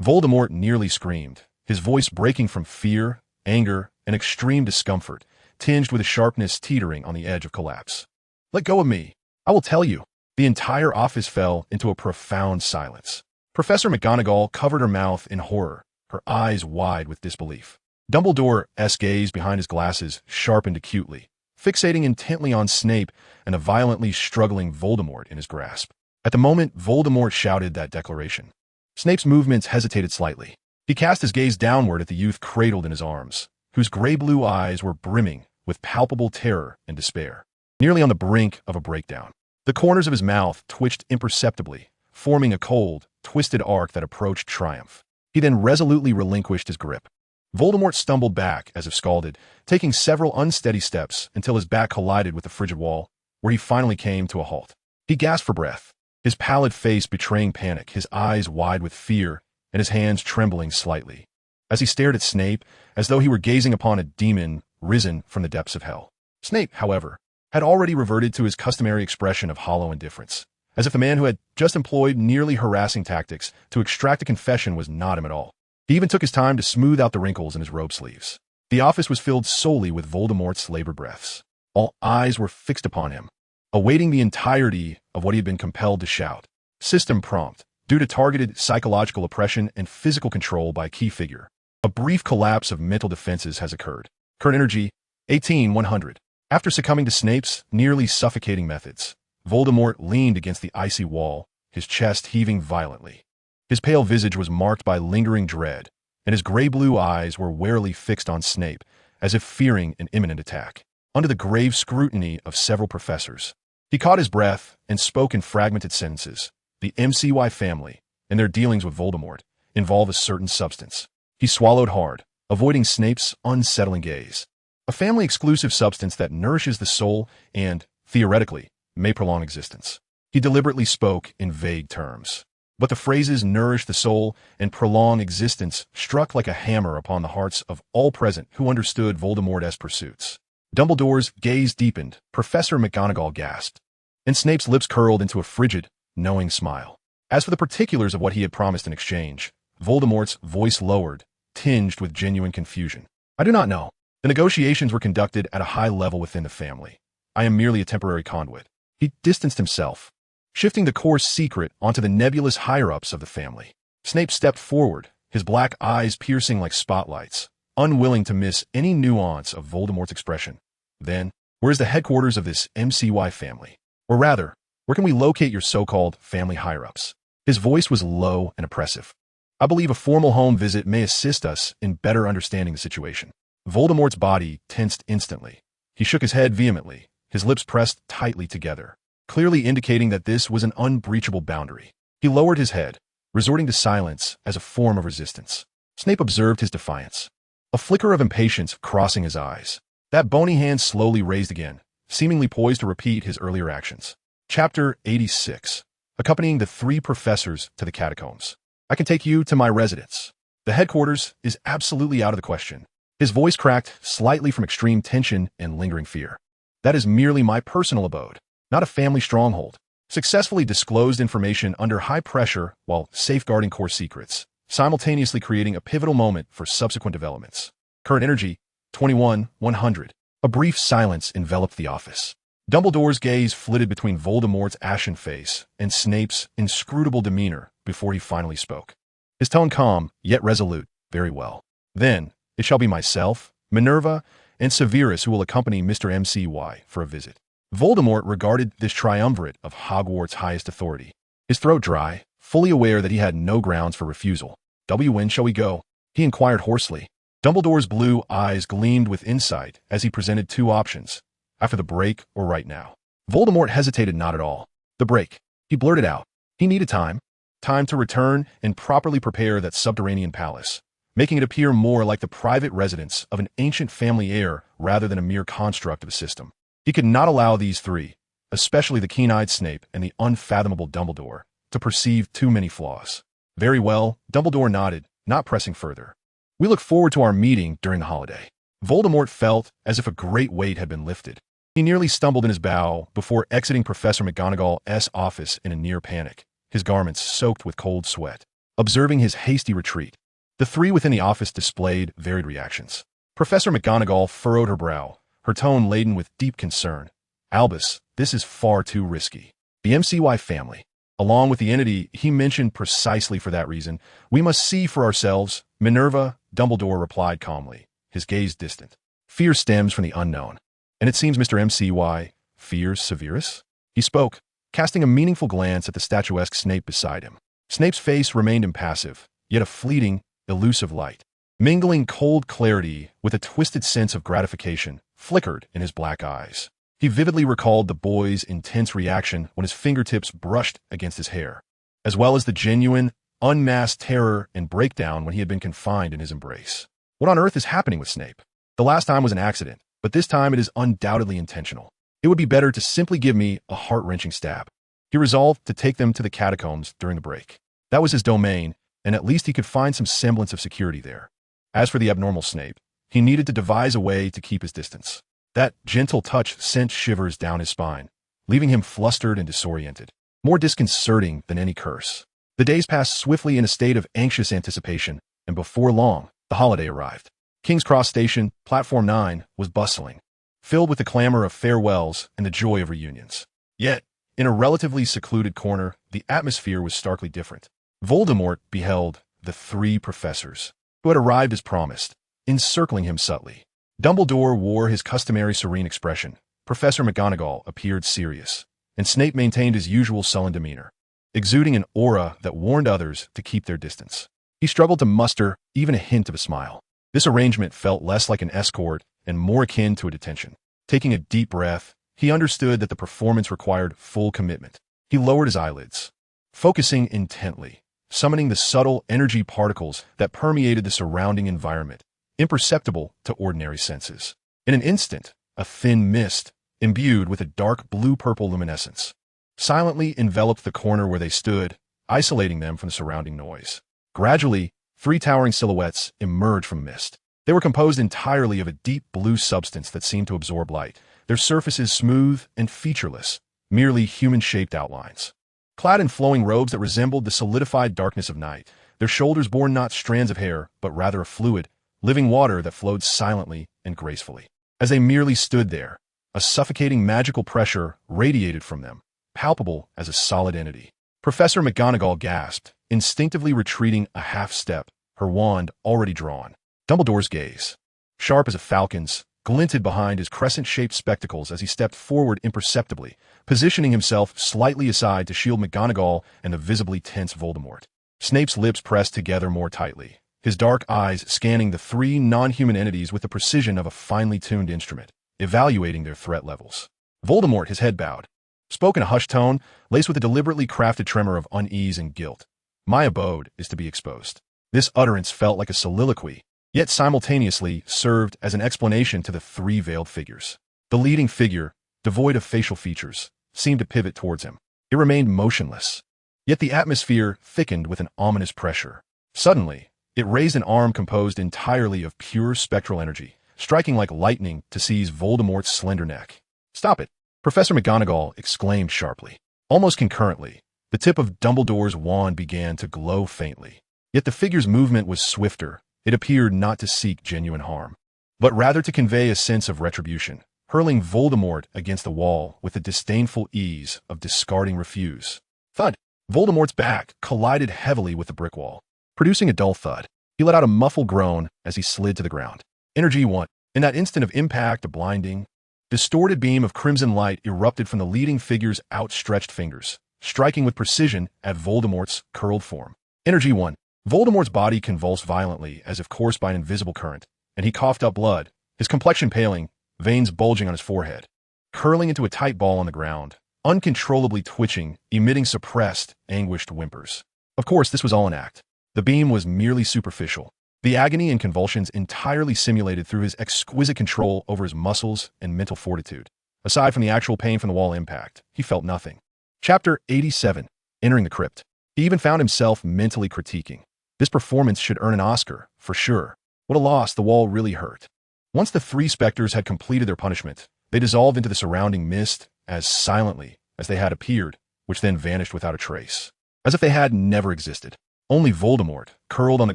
Voldemort nearly screamed, his voice breaking from fear, anger, and extreme discomfort, tinged with a sharpness teetering on the edge of collapse. Let go of me. I will tell you. The entire office fell into a profound silence. Professor McGonagall covered her mouth in horror, her eyes wide with disbelief. Dumbledore's gaze behind his glasses sharpened acutely, fixating intently on Snape and a violently struggling Voldemort in his grasp. At the moment Voldemort shouted that declaration, Snape's movements hesitated slightly. He cast his gaze downward at the youth cradled in his arms, whose gray-blue eyes were brimming with palpable terror and despair, nearly on the brink of a breakdown. The corners of his mouth twitched imperceptibly, forming a cold, twisted arc that approached triumph. He then resolutely relinquished his grip. Voldemort stumbled back as if scalded, taking several unsteady steps until his back collided with the frigid wall, where he finally came to a halt. He gasped for breath, his pallid face betraying panic, his eyes wide with fear, and his hands trembling slightly, as he stared at Snape as though he were gazing upon a demon risen from the depths of hell. Snape, however, had already reverted to his customary expression of hollow indifference, as if the man who had just employed nearly harassing tactics to extract a confession was not him at all. He even took his time to smooth out the wrinkles in his robe sleeves. The office was filled solely with Voldemort's labored breaths. All eyes were fixed upon him, awaiting the entirety of what he had been compelled to shout. System prompt, due to targeted psychological oppression and physical control by a key figure. A brief collapse of mental defenses has occurred. Current energy, 18,100. After succumbing to Snape's nearly suffocating methods, Voldemort leaned against the icy wall, his chest heaving violently. His pale visage was marked by lingering dread, and his gray-blue eyes were warily fixed on Snape, as if fearing an imminent attack. Under the grave scrutiny of several professors, he caught his breath and spoke in fragmented sentences. The MCY family, and their dealings with Voldemort, involve a certain substance. He swallowed hard, avoiding Snape's unsettling gaze. a family-exclusive substance that nourishes the soul and, theoretically, may prolong existence. He deliberately spoke in vague terms. But the phrases nourish the soul and prolong existence struck like a hammer upon the hearts of all present who understood Voldemort's pursuits. Dumbledore's gaze deepened, Professor McGonagall gasped, and Snape's lips curled into a frigid, knowing smile. As for the particulars of what he had promised in exchange, Voldemort's voice lowered, tinged with genuine confusion. I do not know. The negotiations were conducted at a high level within the family. I am merely a temporary conduit. He distanced himself, shifting the course secret onto the nebulous higher-ups of the family. Snape stepped forward, his black eyes piercing like spotlights, unwilling to miss any nuance of Voldemort's expression. Then, where is the headquarters of this MCY family? Or rather, where can we locate your so-called family higher-ups? His voice was low and oppressive. I believe a formal home visit may assist us in better understanding the situation. Voldemort's body tensed instantly. He shook his head vehemently, his lips pressed tightly together, clearly indicating that this was an unbreachable boundary. He lowered his head, resorting to silence as a form of resistance. Snape observed his defiance, a flicker of impatience crossing his eyes. That bony hand slowly raised again, seemingly poised to repeat his earlier actions. Chapter 86. Accompanying the three professors to the catacombs. I can take you to my residence. The headquarters is absolutely out of the question. His voice cracked slightly from extreme tension and lingering fear. That is merely my personal abode, not a family stronghold. Successfully disclosed information under high pressure while safeguarding core secrets, simultaneously creating a pivotal moment for subsequent developments. Current energy, 21,100. A brief silence enveloped the office. Dumbledore's gaze flitted between Voldemort's ashen face and Snape's inscrutable demeanor before he finally spoke. His tone calm, yet resolute. Very well. Then, it shall be myself, Minerva, and Severus who will accompany Mr. MCY for a visit. Voldemort regarded this triumvirate of Hogwarts' highest authority, his throat dry, fully aware that he had no grounds for refusal. When shall we go? He inquired hoarsely. Dumbledore's blue eyes gleamed with insight as he presented two options, after the break or right now. Voldemort hesitated not at all. The break. He blurted out. He needed time. Time to return and properly prepare that subterranean palace, making it appear more like the private residence of an ancient family heir rather than a mere construct of a system. He could not allow these three, especially the keen-eyed Snape and the unfathomable Dumbledore, to perceive too many flaws. Very well, Dumbledore nodded, not pressing further. We look forward to our meeting during the holiday. Voldemort felt as if a great weight had been lifted. He nearly stumbled in his bow before exiting Professor McGonagall's office in a near panic, his garments soaked with cold sweat. Observing his hasty retreat, the three within the office displayed varied reactions. Professor McGonagall furrowed her brow, her tone laden with deep concern. Albus, this is far too risky. The MCY family, along with the entity he mentioned precisely for that reason, we must see for ourselves. Minerva, Dumbledore replied calmly, his gaze distant. Fear stems from the unknown. And it seems Mr. MCY fears Severus? He spoke, casting a meaningful glance at the statuesque Snape beside him. Snape's face remained impassive, yet a fleeting, elusive light, mingling cold clarity with a twisted sense of gratification, flickered in his black eyes. He vividly recalled the boy's intense reaction when his fingertips brushed against his hair, as well as the genuine, unmasked terror and breakdown when he had been confined in his embrace. What on earth is happening with Snape? The last time was an accident, but this time it is undoubtedly intentional. It would be better to simply give me a heart-wrenching stab. He resolved to take them to the catacombs during the break. That was his domain, and at least he could find some semblance of security there. As for the abnormal Snape, he needed to devise a way to keep his distance. That gentle touch sent shivers down his spine, leaving him flustered and disoriented, more disconcerting than any curse. The days passed swiftly in a state of anxious anticipation, and before long, the holiday arrived. King's Cross Station, Platform 9, was bustling, filled with the clamor of farewells and the joy of reunions. Yet, in a relatively secluded corner, the atmosphere was starkly different. Voldemort beheld the three professors, who had arrived as promised, encircling him subtly. Dumbledore wore his customary serene expression, Professor McGonagall appeared serious, and Snape maintained his usual sullen demeanor, exuding an aura that warned others to keep their distance. He struggled to muster even a hint of a smile. This arrangement felt less like an escort and more akin to a detention. Taking a deep breath, he understood that the performance required full commitment. He lowered his eyelids, focusing intently, summoning the subtle energy particles that permeated the surrounding environment, imperceptible to ordinary senses. In an instant, a thin mist, imbued with a dark blue-purple luminescence, silently enveloped the corner where they stood, isolating them from the surrounding noise. Gradually, three towering silhouettes emerged from the mist. They were composed entirely of a deep blue substance that seemed to absorb light, their surfaces smooth and featureless, merely human-shaped outlines. Clad in flowing robes that resembled the solidified darkness of night, their shoulders bore not strands of hair, but rather a fluid, living water that flowed silently and gracefully. As they merely stood there, a suffocating magical pressure radiated from them, palpable as a solid entity. Professor McGonagall gasped, instinctively retreating a half-step, her wand already drawn. Dumbledore's gaze, sharp as a falcon's, glinted behind his crescent-shaped spectacles as he stepped forward imperceptibly, positioning himself slightly aside to shield McGonagall and the visibly tense Voldemort. Snape's lips pressed together more tightly, his dark eyes scanning the three non-human entities with the precision of a finely tuned instrument, evaluating their threat levels. Voldemort, his head bowed, spoke in a hushed tone, laced with a deliberately crafted tremor of unease and guilt. "My abode is to be exposed." This utterance felt like a soliloquy, yet simultaneously served as an explanation to the three veiled figures. The leading figure, devoid of facial features, seemed to pivot towards him. It remained motionless, yet the atmosphere thickened with an ominous pressure. Suddenly, it raised an arm composed entirely of pure spectral energy, striking like lightning to seize Voldemort's slender neck. "Stop it!" Professor McGonagall exclaimed sharply. Almost concurrently, the tip of Dumbledore's wand began to glow faintly. Yet the figure's movement was swifter. It appeared not to seek genuine harm, but rather to convey a sense of retribution, hurling Voldemort against the wall with the disdainful ease of discarding refuse. Thud! Voldemort's back collided heavily with the brick wall, producing a dull thud. He let out a muffled groan as he slid to the ground. Energy 1. In that instant of impact, a blinding, distorted beam of crimson light erupted from the leading figure's outstretched fingers, striking with precision at Voldemort's curled form. Energy 1. Voldemort's body convulsed violently as if coursed by an invisible current, and he coughed up blood, his complexion paling, veins bulging on his forehead, curling into a tight ball on the ground, uncontrollably twitching, emitting suppressed, anguished whimpers. Of course, this was all an act. The beam was merely superficial, the agony and convulsions entirely simulated through his exquisite control over his muscles and mental fortitude. Aside from the actual pain from the wall impact, he felt nothing. Chapter 87. Entering the Crypt. He even found himself mentally critiquing. This performance should earn an Oscar, for sure. What a loss, the wall really hurt. Once the three specters had completed their punishment, they dissolved into the surrounding mist as silently as they had appeared, which then vanished without a trace, as if they had never existed. Only Voldemort, curled on the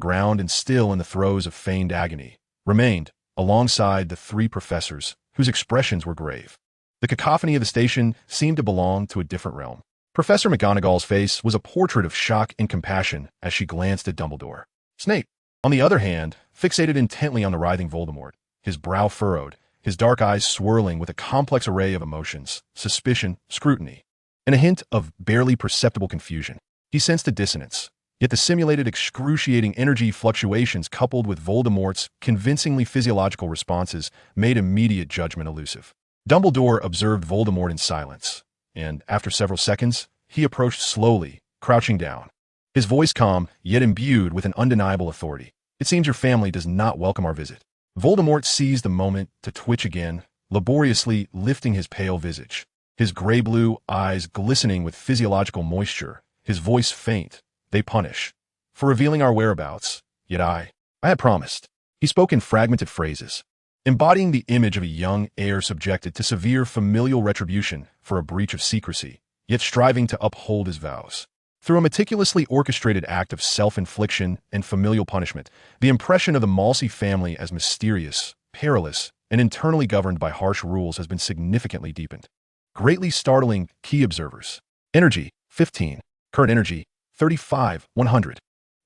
ground and still in the throes of feigned agony, remained, alongside the three professors, whose expressions were grave. The cacophony of the station seemed to belong to a different realm. Professor McGonagall's face was a portrait of shock and compassion as she glanced at Dumbledore. Snape, on the other hand, fixated intently on the writhing Voldemort, his brow furrowed, his dark eyes swirling with a complex array of emotions, suspicion, scrutiny, and a hint of barely perceptible confusion. He sensed a dissonance, yet the simulated excruciating energy fluctuations coupled with Voldemort's convincingly physiological responses made immediate judgment elusive. Dumbledore observed Voldemort in silence, and after several seconds, he approached slowly, crouching down. His voice calm, yet imbued with an undeniable authority. "It seems your family does not welcome our visit." Voldemort seized the moment to twitch again, laboriously lifting his pale visage, his gray-blue eyes glistening with physiological moisture, his voice faint. "They punish for revealing our whereabouts, yet I had promised." He spoke in fragmented phrases, embodying the image of a young heir subjected to severe familial retribution for a breach of secrecy, yet striving to uphold his vows. Through a meticulously orchestrated act of self-infliction and familial punishment, the impression of the Malsey family as mysterious, perilous, and internally governed by harsh rules has been significantly deepened, greatly startling key observers. Energy, 15. Current energy, 35,100.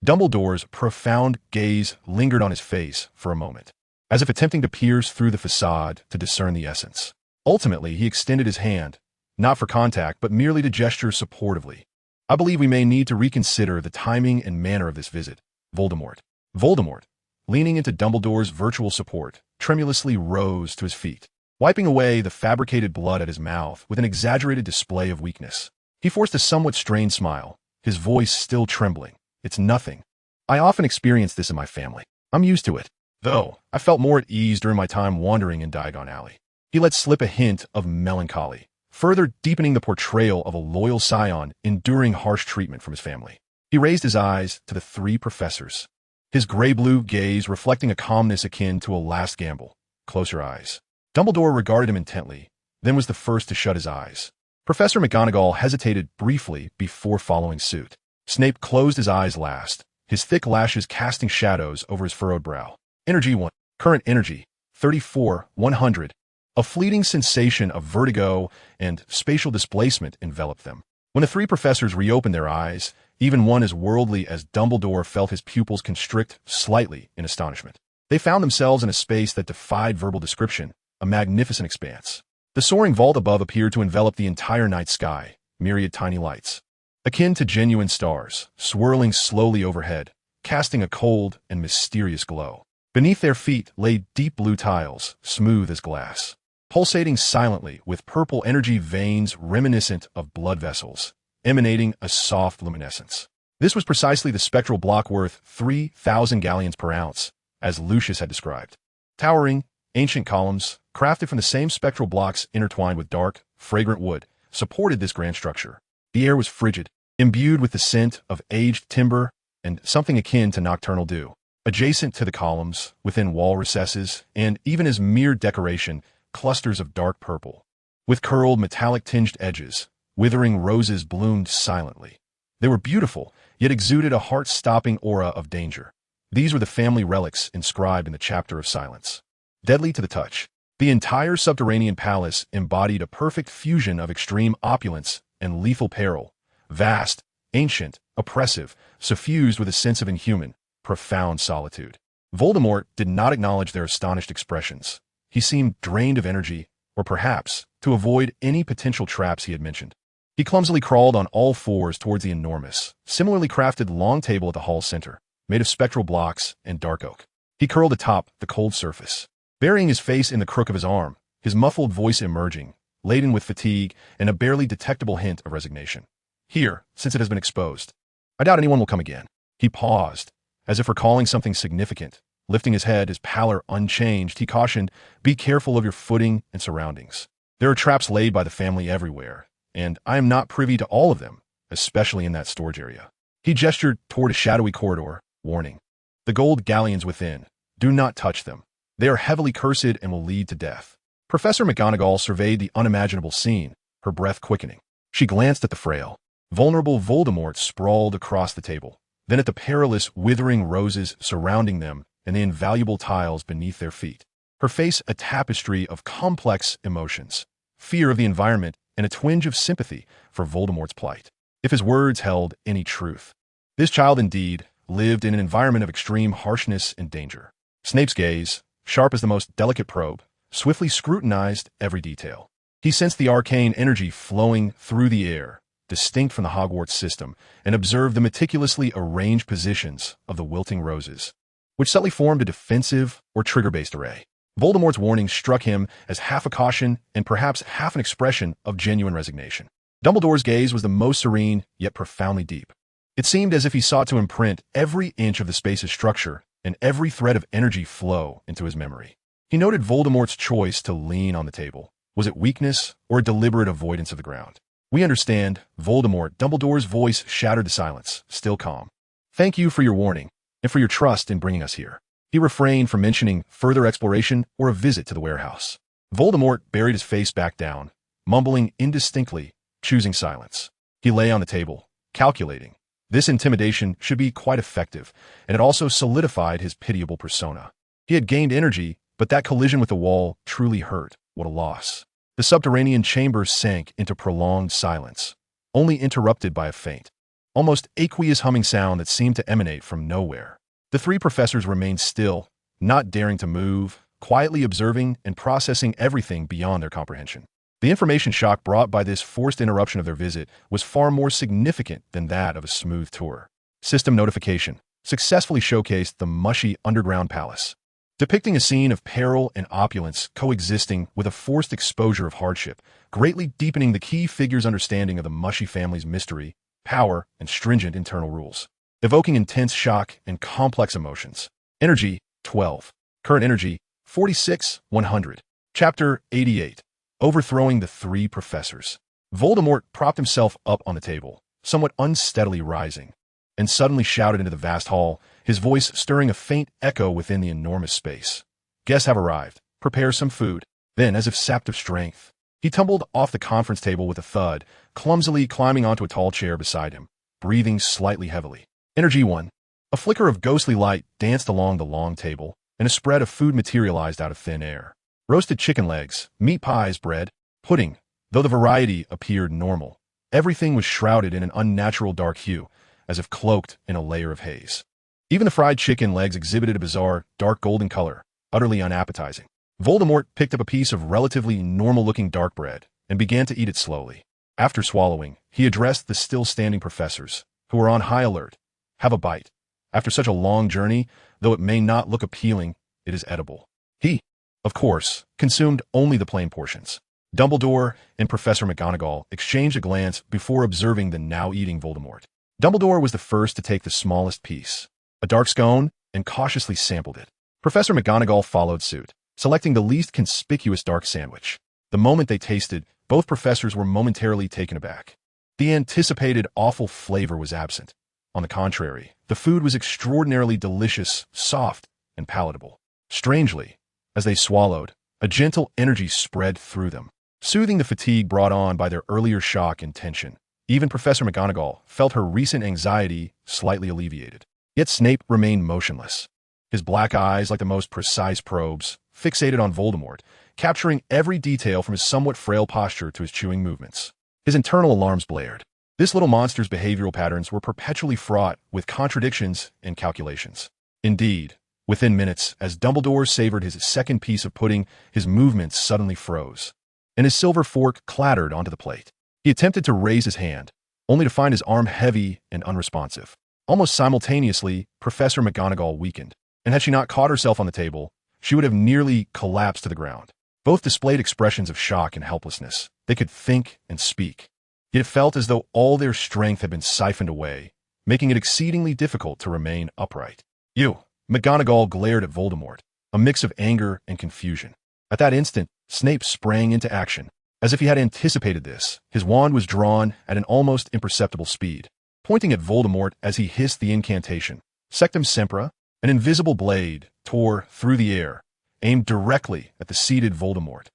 Dumbledore's profound gaze lingered on his face for a moment, as if attempting to pierce through the facade to discern the essence. Ultimately, he extended his hand, not for contact, but merely to gesture supportively. "I believe we may need to reconsider the timing and manner of this visit, Voldemort." Voldemort, leaning into Dumbledore's virtual support, tremulously rose to his feet, wiping away the fabricated blood at his mouth with an exaggerated display of weakness. He forced a somewhat strained smile, his voice still trembling. "It's nothing. I often experience this in my family. I'm used to it." though I felt more at ease during my time wandering in Diagon Alley. He let slip a hint of melancholy, further deepening the portrayal of a loyal scion enduring harsh treatment from his family. He raised his eyes to the three professors, his gray-blue gaze reflecting a calmness akin to a last gamble. Close your eyes. Dumbledore regarded him intently, then was the first to shut his eyes. Professor McGonagall hesitated briefly before following suit. Snape closed his eyes last, his thick lashes casting shadows over his furrowed brow. Energy 1. Current energy, 34,100. A fleeting sensation of vertigo and spatial displacement enveloped them. When the three professors reopened their eyes, even one as worldly as Dumbledore felt his pupils constrict slightly in astonishment. They found themselves in a space that defied verbal description, a magnificent expanse. The soaring vault above appeared to envelop the entire night sky, myriad tiny lights, akin to genuine stars, swirling slowly overhead, casting a cold and mysterious glow. Beneath their feet lay deep blue tiles, smooth as glass, pulsating silently with purple energy veins reminiscent of blood vessels, emanating a soft luminescence. This was precisely the spectral block worth 3,000 galleons per ounce, as Lucius had described. Towering, ancient columns, crafted from the same spectral blocks intertwined with dark, fragrant wood, supported this grand structure. The air was frigid, imbued with the scent of aged timber and something akin to nocturnal dew. Adjacent to the columns, within wall recesses, and even as mere decoration, clusters of dark purple, with curled metallic-tinged edges, withering roses bloomed silently. They were beautiful, yet exuded a heart-stopping aura of danger. These were the family relics inscribed in the chapter of silence. Deadly to the touch, the entire subterranean palace embodied a perfect fusion of extreme opulence and lethal peril, vast, ancient, oppressive, suffused with a sense of inhuman, profound solitude. Voldemort did not acknowledge their astonished expressions. He seemed drained of energy, or perhaps to avoid any potential traps he had mentioned. He clumsily crawled on all fours towards the enormous, similarly crafted long table at the hall center, made of spectral blocks and dark oak. He curled atop the cold surface, burying his face in the crook of his arm, his muffled voice emerging, laden with fatigue and a barely detectable hint of resignation. Here, since it has been exposed, I doubt anyone will come again. He paused, as if recalling something significant. Lifting his head, his pallor unchanged, he cautioned, "Be careful of your footing and surroundings. There are traps laid by the family everywhere, and I am not privy to all of them, especially in that storage area." He gestured toward a shadowy corridor, warning, "The gold galleons within, do not touch them. They are heavily cursed and will lead to death." Professor McGonagall surveyed the unimaginable scene, her breath quickening. She glanced at the frail, vulnerable Voldemort sprawled across the table, then at the perilous, withering roses surrounding them and the invaluable tiles beneath their feet. Her face a tapestry of complex emotions, fear of the environment and a twinge of sympathy for Voldemort's plight. If his words held any truth, this child indeed lived in an environment of extreme harshness and danger. Snape's gaze, sharp as the most delicate probe, swiftly scrutinized every detail. He sensed the arcane energy flowing through the air, distinct from the Hogwarts system, and observed the meticulously arranged positions of the wilting roses, which subtly formed a defensive or trigger-based array. Voldemort's warning struck him as half a caution and perhaps half an expression of genuine resignation. Dumbledore's gaze was the most serene, yet profoundly deep. It seemed as if he sought to imprint every inch of the space's structure and every thread of energy flow into his memory. He noted Voldemort's choice to lean on the table. Was it weakness or a deliberate avoidance of the ground? "We understand, Voldemort." Dumbledore's voice shattered the silence, still calm. "Thank you for your warning, and for your trust in bringing us here." He refrained from mentioning further exploration or a visit to the warehouse. Voldemort buried his face back down, mumbling indistinctly, choosing silence. He lay on the table, calculating. This intimidation should be quite effective, and it also solidified his pitiable persona. He had gained energy, but that collision with the wall truly hurt. What a loss. The subterranean chamber sank into prolonged silence, only interrupted by a faint, almost aqueous humming sound that seemed to emanate from nowhere. The three professors remained still, not daring to move, quietly observing and processing everything beyond their comprehension. The information shock brought by this forced interruption of their visit was far more significant than that of a smooth tour. System notification successfully showcased the mushy underground palace, depicting a scene of peril and opulence coexisting with a forced exposure of hardship, greatly deepening the key figure's understanding of the mushy family's mystery, power, and stringent internal rules, evoking intense shock and complex emotions. Energy, 12. Current energy, 46,100. Chapter 88. Overthrowing the Three Professors. Voldemort propped himself up on the table, somewhat unsteadily rising, and suddenly shouted into the vast hall, his voice stirring a faint echo within the enormous space. Guests have arrived. Prepare some food. Then, as if sapped of strength, he tumbled off the conference table with a thud, clumsily climbing onto a tall chair beside him, breathing slightly heavily. Energy 1. A flicker of ghostly light danced along the long table, and a spread of food materialized out of thin air. Roasted chicken legs, meat pies, bread, pudding. Though the variety appeared normal, everything was shrouded in an unnatural dark hue, as if cloaked in a layer of haze. Even the fried chicken legs exhibited a bizarre, dark golden color, utterly unappetizing. Voldemort picked up a piece of relatively normal-looking dark bread and began to eat it slowly. After swallowing, he addressed the still-standing professors, who were on high alert. Have a bite. After such a long journey, though it may not look appealing, it is edible. He, of course, consumed only the plain portions. Dumbledore and Professor McGonagall exchanged a glance before observing the now-eating Voldemort. Dumbledore was the first to take the smallest piece, a dark scone, and cautiously sampled it. Professor McGonagall followed suit, selecting the least conspicuous dark sandwich. The moment they tasted, both professors were momentarily taken aback. The anticipated awful flavor was absent. On the contrary, the food was extraordinarily delicious, soft, and palatable. Strangely, as they swallowed, a gentle energy spread through them, soothing the fatigue brought on by their earlier shock and tension. Even Professor McGonagall felt her recent anxiety slightly alleviated. Yet Snape remained motionless, his black eyes like the most precise probes, fixated on Voldemort, capturing every detail from his somewhat frail posture to his chewing movements. His internal alarms blared. This little monster's behavioral patterns were perpetually fraught with contradictions and calculations. Indeed, within minutes, as Dumbledore savored his second piece of pudding, his movements suddenly froze, and his silver fork clattered onto the plate. He attempted to raise his hand, only to find his arm heavy and unresponsive. Almost simultaneously, Professor McGonagall weakened, and had she not caught herself on the table, she would have nearly collapsed to the ground. Both displayed expressions of shock and helplessness. They could think and speak, yet it felt as though all their strength had been siphoned away, making it exceedingly difficult to remain upright. You! McGonagall glared at Voldemort, a mix of anger and confusion. At that instant, Snape sprang into action. As if he had anticipated this, his wand was drawn at an almost imperceptible speed. Pointing at Voldemort as he hissed the incantation, Sectum Sempra, an invisible blade tore through the air, aimed directly at the seated Voldemort.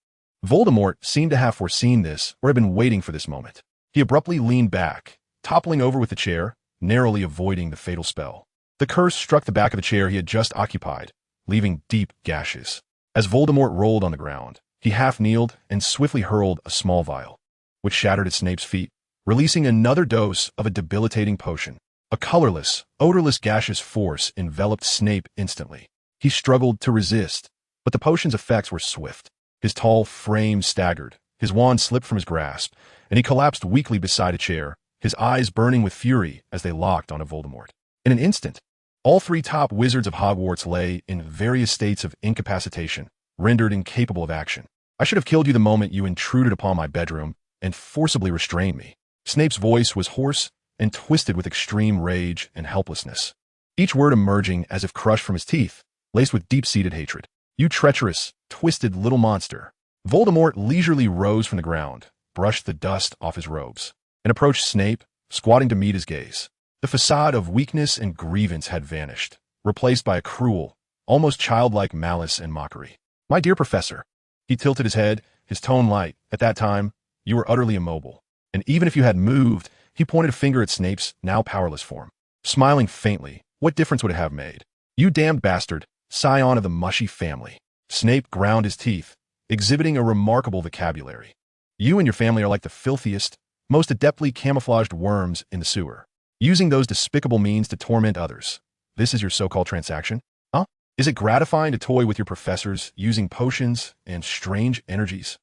Voldemort seemed to have foreseen this or had been waiting for this moment. He abruptly leaned back, toppling over with the chair, narrowly avoiding the fatal spell. The curse struck the back of the chair he had just occupied, leaving deep gashes. As Voldemort rolled on the ground, he half-kneeled and swiftly hurled a small vial, which shattered at Snape's feet, releasing another dose of a debilitating potion. A colorless, odorless gaseous force enveloped Snape instantly. He struggled to resist, but the potion's effects were swift. His tall frame staggered, his wand slipped from his grasp, and he collapsed weakly beside a chair, his eyes burning with fury as they locked onto Voldemort. In an instant, all three top wizards of Hogwarts lay in various states of incapacitation, rendered incapable of action. I should have killed you the moment you intruded upon my bedroom and forcibly restrained me. Snape's voice was hoarse and twisted with extreme rage and helplessness, each word emerging as if crushed from his teeth, laced with deep-seated hatred. You treacherous, twisted little monster. Voldemort leisurely rose from the ground, brushed the dust off his robes, and approached Snape, squatting to meet his gaze. The facade of weakness and grievance had vanished, replaced by a cruel, almost childlike malice and mockery. My dear professor. He tilted his head, his tone light. At that time, you were utterly immobile. And even if you had moved, he pointed a finger at Snape's now powerless form. Smiling faintly, what difference would it have made? You damned bastard, scion of the Mushy family. Snape ground his teeth, exhibiting a remarkable vocabulary. You and your family are like the filthiest, most adeptly camouflaged worms in the sewer, using those despicable means to torment others. This is your so-called transaction? Huh? Is it gratifying to toy with your professors using potions and strange energies?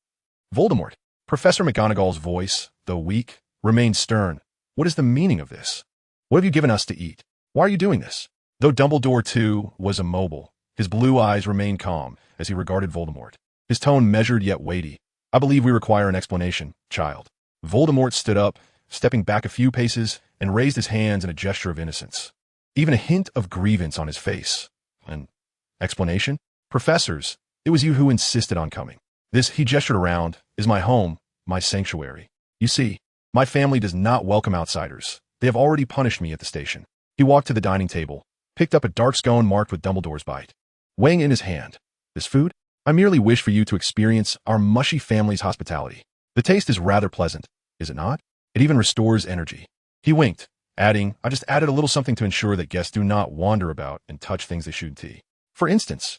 Voldemort. Professor McGonagall's voice, though weak, remained stern. What is the meaning of this? What have you given us to eat? Why are you doing this? Though Dumbledore, too, was immobile, his blue eyes remained calm as he regarded Voldemort. His tone measured yet weighty. I believe we require an explanation, child. Voldemort stood up, stepping back a few paces, and raised his hands in a gesture of innocence. Even a hint of grievance on his face. An explanation? Professors, it was you who insisted on coming. This, he gestured around, is my home, my sanctuary. You see, my family does not welcome outsiders. They have already punished me at the station. He walked to the dining table, picked up a dark scone marked with Dumbledore's bite. Weighing in his hand, this food? I merely wish for you to experience our mushy family's hospitality. The taste is rather pleasant, is it not? It even restores energy. He winked, adding, I just added a little something to ensure that guests do not wander about and touch things they shouldn't eat. For instance,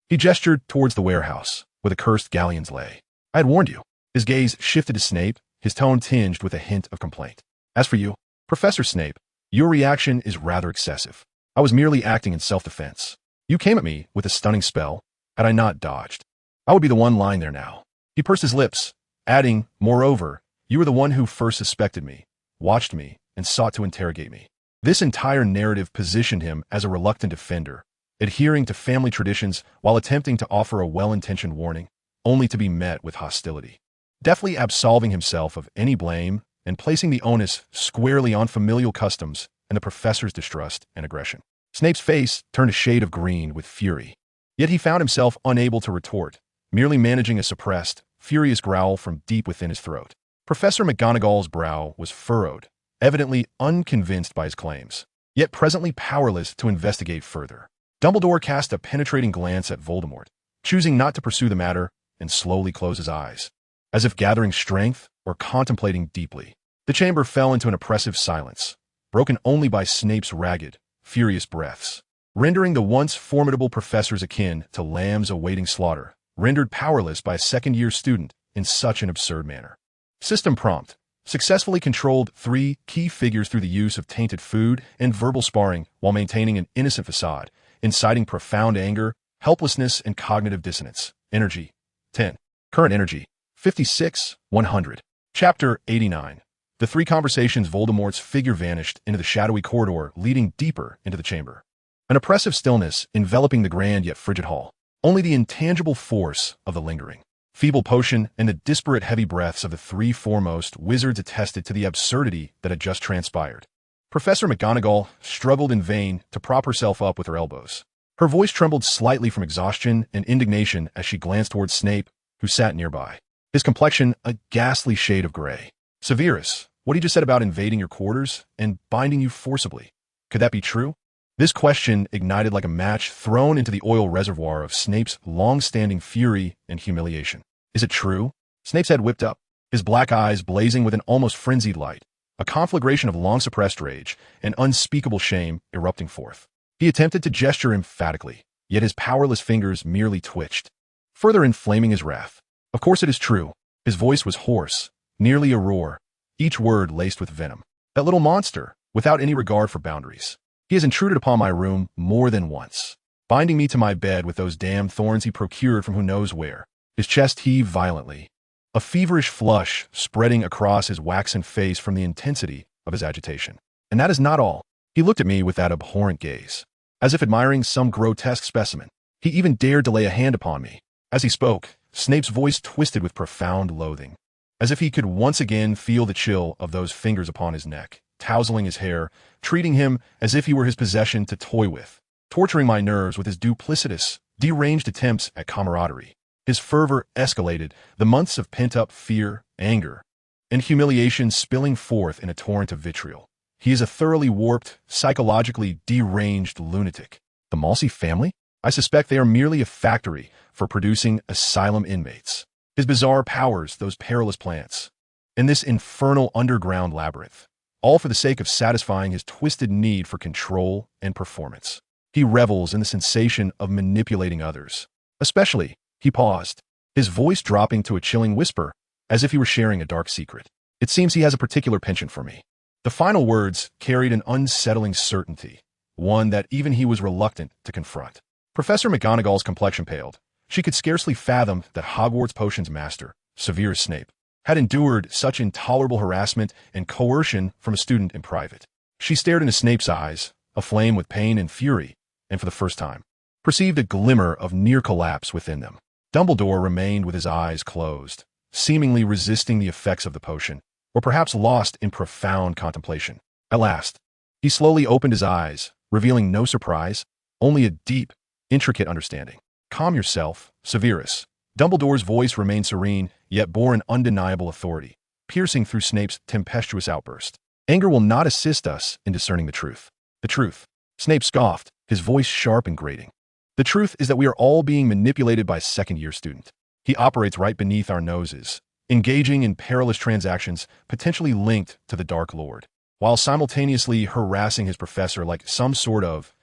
he gestured towards the warehouse, where the cursed galleons lay. I had warned you. His gaze shifted to Snape, his tone tinged with a hint of complaint. As for you, Professor Snape, your reaction is rather excessive. I was merely acting in self-defense. You came at me with a stunning spell. Had I not dodged, I would be the one lying there now. He pursed his lips, adding, moreover, you were the one who first suspected me, watched me, and sought to interrogate me. This entire narrative positioned him as a reluctant defender, adhering to family traditions while attempting to offer a well-intentioned warning, only to be met with hostility. Deftly absolving himself of any blame and placing the onus squarely on familial customs and the professor's distrust and aggression. Snape's face turned a shade of green with fury. Yet he found himself unable to retort, merely managing a suppressed, furious growl from deep within his throat. Professor McGonagall's brow was furrowed, evidently unconvinced by his claims, yet presently powerless to investigate further. Dumbledore cast a penetrating glance at Voldemort, choosing not to pursue the matter, and slowly closed his eyes, as if gathering strength or contemplating deeply. The chamber fell into an oppressive silence, broken only by Snape's ragged, furious breaths, rendering the once formidable professors akin to lambs awaiting slaughter, rendered powerless by a second-year student in such an absurd manner. System prompt. Successfully controlled 3 key figures through the use of tainted food and verbal sparring while maintaining an innocent facade, inciting profound anger, helplessness, and cognitive dissonance. Energy, 10. Current energy, 56, 100. Chapter 89. The 3 conversations. Voldemort's figure vanished into the shadowy corridor leading deeper into the chamber. An oppressive stillness enveloping the grand yet frigid hall. Only the intangible force of the lingering, feeble potion and the disparate heavy breaths of the 3 foremost wizards attested to the absurdity that had just transpired. Professor McGonagall struggled in vain to prop herself up with her elbows. Her voice trembled slightly from exhaustion and indignation as she glanced towards Snape, who sat nearby, his complexion a ghastly shade of gray. Severus, what he just said about invading your quarters and binding you forcibly, could that be true? This question ignited like a match thrown into the oil reservoir of Snape's long-standing fury and humiliation. Is it true? Snape's head whipped up, his black eyes blazing with an almost frenzied light, a conflagration of long-suppressed rage and unspeakable shame erupting forth. He attempted to gesture emphatically, yet his powerless fingers merely twitched, further inflaming his wrath. Of course it is true. His voice was hoarse, nearly a roar, each word laced with venom. That little monster, without any regard for boundaries. He has intruded upon my room more than once, binding me to my bed with those damned thorns he procured from who knows where. His chest heaved violently, a feverish flush spreading across his waxen face from the intensity of his agitation. And that is not all. He looked at me with that abhorrent gaze, as if admiring some grotesque specimen. He even dared to lay a hand upon me. As he spoke, Snape's voice twisted with profound loathing, as if he could once again feel the chill of those fingers upon his neck, tousling his hair, treating him as if he were his possession to toy with, torturing my nerves with his duplicitous, deranged attempts at camaraderie. His fervor escalated, the months of pent-up fear, anger, and humiliation spilling forth in a torrent of vitriol. He is a thoroughly warped, psychologically deranged lunatic. The Msi family? I suspect they are merely a factory for producing asylum inmates. His bizarre powers, those perilous plants, and this infernal underground labyrinth, all for the sake of satisfying his twisted need for control and performance. He revels in the sensation of manipulating others. Especially, he paused, his voice dropping to a chilling whisper, as if he were sharing a dark secret. It seems he has a particular penchant for me. The final words carried an unsettling certainty, one that even he was reluctant to confront. Professor McGonagall's complexion paled. She could scarcely fathom that Hogwarts potions master, Severus Snape, had endured such intolerable harassment and coercion from a student in private. She stared into Snape's eyes, aflame with pain and fury, and for the first time, perceived a glimmer of near collapse within them. Dumbledore remained with his eyes closed, seemingly resisting the effects of the potion, or perhaps lost in profound contemplation. At last, he slowly opened his eyes, revealing no surprise, only a deep, intricate understanding. Calm yourself, Severus. Dumbledore's voice remained serene, yet bore an undeniable authority, piercing through Snape's tempestuous outburst. Anger will not assist us in discerning the truth. The truth. Snape scoffed, his voice sharp and grating. The truth is that we are all being manipulated by a second-year student. He operates right beneath our noses, engaging in perilous transactions potentially linked to the Dark Lord, while simultaneously harassing his professor like some sort of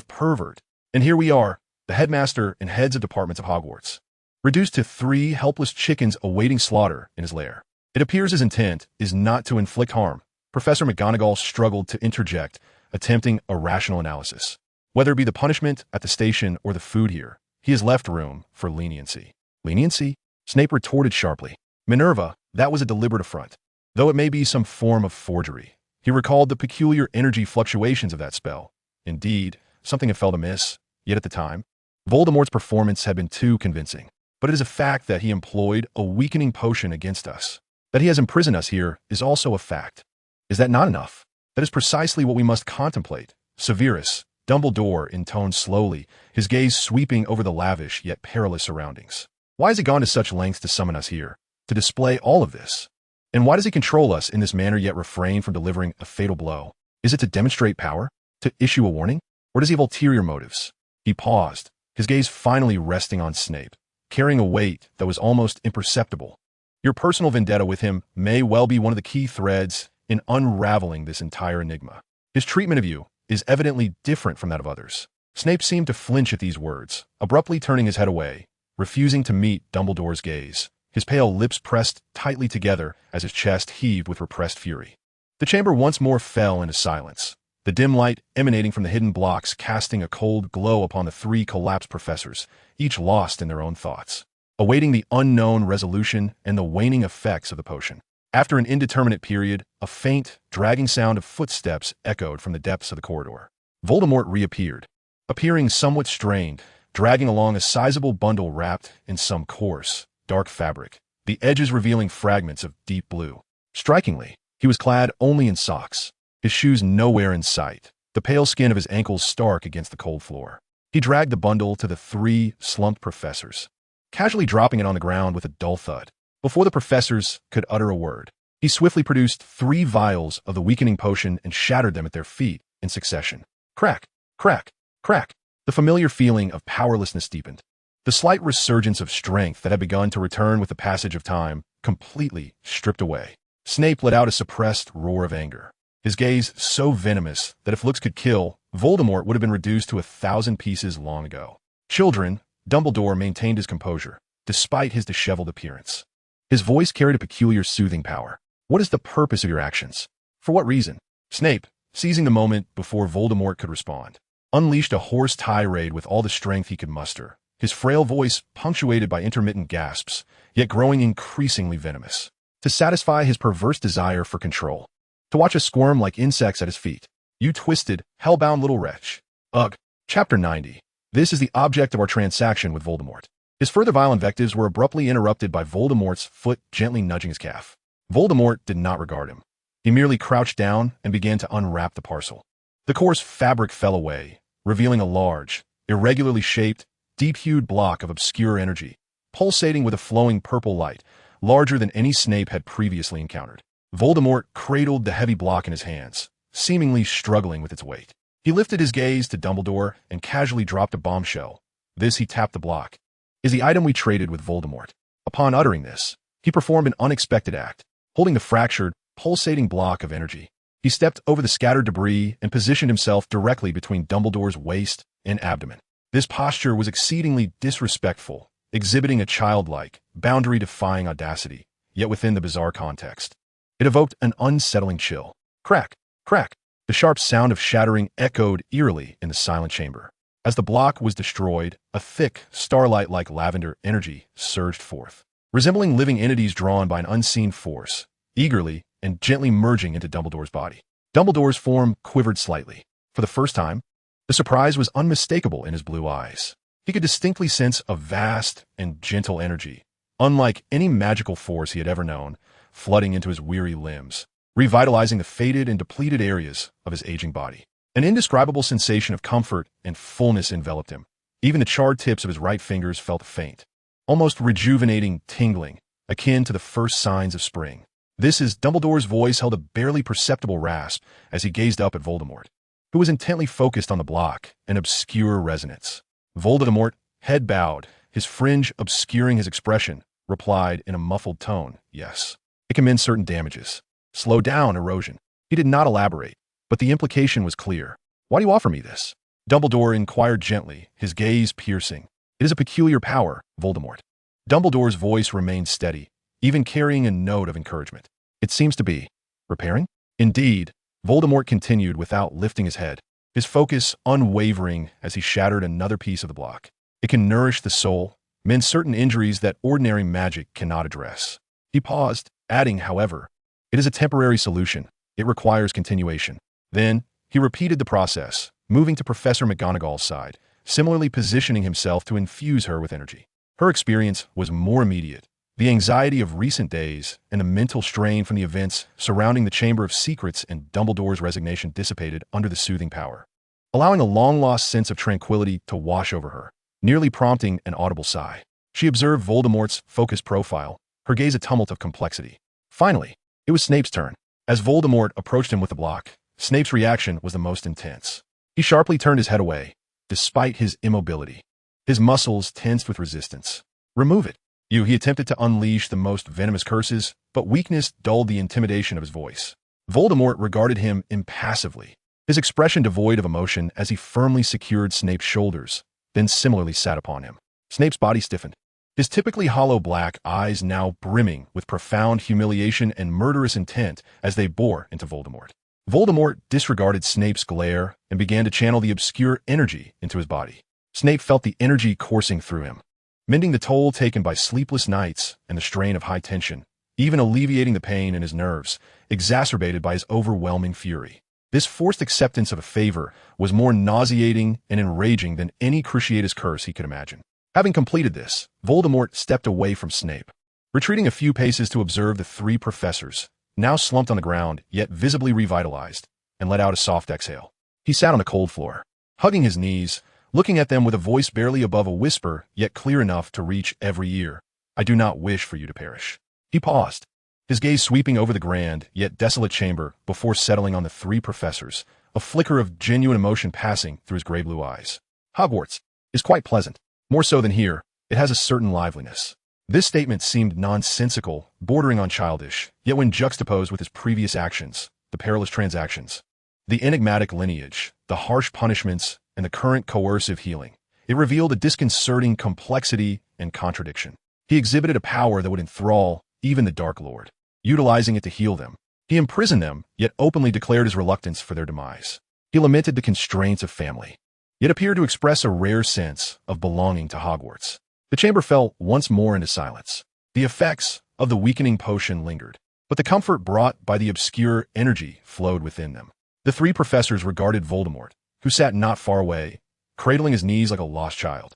pervert. And here we are, the headmaster and heads of departments of Hogwarts, reduced to 3 helpless chickens awaiting slaughter in his lair. It appears his intent is not to inflict harm. Professor McGonagall struggled to interject, attempting a rational analysis. Whether it be the punishment at the station or the food here, he has left room for leniency. Leniency? Snape retorted sharply. Minerva, that was a deliberate affront, though it may be some form of forgery. He recalled the peculiar energy fluctuations of that spell. Indeed, something had felt amiss, yet at the time, Voldemort's performance had been too convincing. But it is a fact that he employed a weakening potion against us. That he has imprisoned us here is also a fact. Is that not enough? That is precisely what we must contemplate. Severus, Dumbledore intoned slowly, his gaze sweeping over the lavish yet perilous surroundings. Why has he gone to such lengths to summon us here, to display all of this? And why does he control us in this manner yet refrain from delivering a fatal blow? Is it to demonstrate power? To issue a warning? Or does he have ulterior motives? He paused, his gaze finally resting on Snape, carrying a weight that was almost imperceptible. Your personal vendetta with him may well be one of the key threads in unraveling this entire enigma. His treatment of you is evidently different from that of others. Snape seemed to flinch at these words, abruptly turning his head away, refusing to meet Dumbledore's gaze, his pale lips pressed tightly together as his chest heaved with repressed fury. The chamber once more fell into silence, the dim light emanating from the hidden blocks casting a cold glow upon the 3 collapsed professors, each lost in their own thoughts, awaiting the unknown resolution and the waning effects of the potion. After an indeterminate period, a faint, dragging sound of footsteps echoed from the depths of the corridor. Voldemort reappeared, appearing somewhat strained, dragging along a sizable bundle wrapped in some coarse, dark fabric, the edges revealing fragments of deep blue. Strikingly, he was clad only in socks, his shoes nowhere in sight, the pale skin of his ankles stark against the cold floor. He dragged the bundle to the 3 slumped professors, casually dropping it on the ground with a dull thud. Before the professors could utter a word, he swiftly produced 3 vials of the weakening potion and shattered them at their feet in succession. Crack, crack, crack. The familiar feeling of powerlessness deepened. The slight resurgence of strength that had begun to return with the passage of time completely stripped away. Snape let out a suppressed roar of anger, his gaze so venomous that if looks could kill, Voldemort would have been reduced to 1,000 pieces long ago. Children, Dumbledore maintained his composure, despite his disheveled appearance. His voice carried a peculiar soothing power. What is the purpose of your actions? For what reason? Snape, seizing the moment before Voldemort could respond, unleashed a hoarse tirade with all the strength he could muster, his frail voice punctuated by intermittent gasps, yet growing increasingly venomous. To satisfy his perverse desire for control. To watch us squirm like insects at his feet. You twisted, hell-bound little wretch. Ugh. Chapter 90. This is the object of our transaction with Voldemort. His further vile invectives were abruptly interrupted by Voldemort's foot gently nudging his calf. Voldemort did not regard him. He merely crouched down and began to unwrap the parcel. The coarse fabric fell away, revealing a large, irregularly shaped, deep-hued block of obscure energy, pulsating with a flowing purple light, larger than any Snape had previously encountered. Voldemort cradled the heavy block in his hands, seemingly struggling with its weight. He lifted his gaze to Dumbledore and casually dropped a bombshell. This he tapped the block. Is the item we traded with Voldemort. Upon uttering this, he performed an unexpected act, holding the fractured, pulsating block of energy. He stepped over the scattered debris and positioned himself directly between Dumbledore's waist and abdomen. This posture was exceedingly disrespectful, exhibiting a childlike, boundary-defying audacity, yet within the bizarre context. It evoked an unsettling chill. Crack, crack. The sharp sound of shattering echoed eerily in the silent chamber. As the block was destroyed, a thick, starlight-like lavender energy surged forth, resembling living entities drawn by an unseen force, eagerly and gently merging into Dumbledore's body. Dumbledore's form quivered slightly. For the first time, the surprise was unmistakable in his blue eyes. He could distinctly sense a vast and gentle energy, unlike any magical force he had ever known, flooding into his weary limbs, revitalizing the faded and depleted areas of his aging body. An indescribable sensation of comfort and fullness enveloped him, Even the charred tips of his right fingers felt faint, almost rejuvenating tingling, akin to the first signs of spring. This is Dumbledore's voice held a barely perceptible rasp as he gazed up at Voldemort, who was intently focused on the block, an obscure resonance. Voldemort, head bowed, his fringe obscuring his expression, replied in a muffled tone, "Yes. It can mend certain damages. Slow down erosion." He did not elaborate, but the implication was clear. "Why do you offer me this?" Dumbledore inquired gently, his gaze piercing. "It is a peculiar power, Voldemort." Dumbledore's voice remained steady, even carrying a note of encouragement. "It seems to be repairing?" "Indeed," Voldemort continued without lifting his head, his focus unwavering as he shattered another piece of the block. "It can nourish the soul, mend certain injuries that ordinary magic cannot address." He paused, adding, however, "It is a temporary solution. It requires continuation." Then, he repeated the process, moving to Professor McGonagall's side, similarly positioning himself to infuse her with energy. Her experience was more immediate. The anxiety of recent days and the mental strain from the events surrounding the Chamber of Secrets and Dumbledore's resignation dissipated under the soothing power, allowing a long-lost sense of tranquility to wash over her, nearly prompting an audible sigh. She observed Voldemort's focused profile, her gaze a tumult of complexity. Finally, it was Snape's turn. As Voldemort approached him with the block, Snape's reaction was the most intense. He sharply turned his head away, despite his immobility. His muscles tensed with resistance. "Remove it." He attempted to unleash the most venomous curses, but weakness dulled the intimidation of his voice. Voldemort regarded him impassively, his expression devoid of emotion as he firmly secured Snape's shoulders, then similarly sat upon him. Snape's body stiffened, his typically hollow black eyes now brimming with profound humiliation and murderous intent as they bore into Voldemort. Voldemort disregarded Snape's glare and began to channel the obscure energy into his body. Snape felt the energy coursing through him, mending the toll taken by sleepless nights and the strain of high tension, even alleviating the pain in his nerves, exacerbated by his overwhelming fury. This forced acceptance of a favor was more nauseating and enraging than any Cruciatus curse he could imagine. Having completed this, Voldemort stepped away from Snape, retreating a few paces to observe the three professors, now slumped on the ground, yet visibly revitalized, and let out a soft exhale. He sat on the cold floor, hugging his knees, looking at them with a voice barely above a whisper, yet clear enough to reach every ear. "I do not wish for you to perish." He paused, his gaze sweeping over the grand, yet desolate chamber before settling on the three professors, a flicker of genuine emotion passing through his gray blue eyes. "Hogwarts is quite pleasant. More so than here, it has a certain liveliness." This statement seemed nonsensical, bordering on childish, yet when juxtaposed with his previous actions, the perilous transactions, the enigmatic lineage, the harsh punishments, and the current coercive healing, it revealed a disconcerting complexity and contradiction. He exhibited a power that would enthrall even the Dark Lord, utilizing it to heal them. He imprisoned them, yet openly declared his reluctance for their demise. He lamented the constraints of family, yet appeared to express a rare sense of belonging to Hogwarts. The chamber fell once more into silence. The effects of the weakening potion lingered, but the comfort brought by the obscure energy flowed within them. The three professors regarded Voldemort, who sat not far away, cradling his knees like a lost child.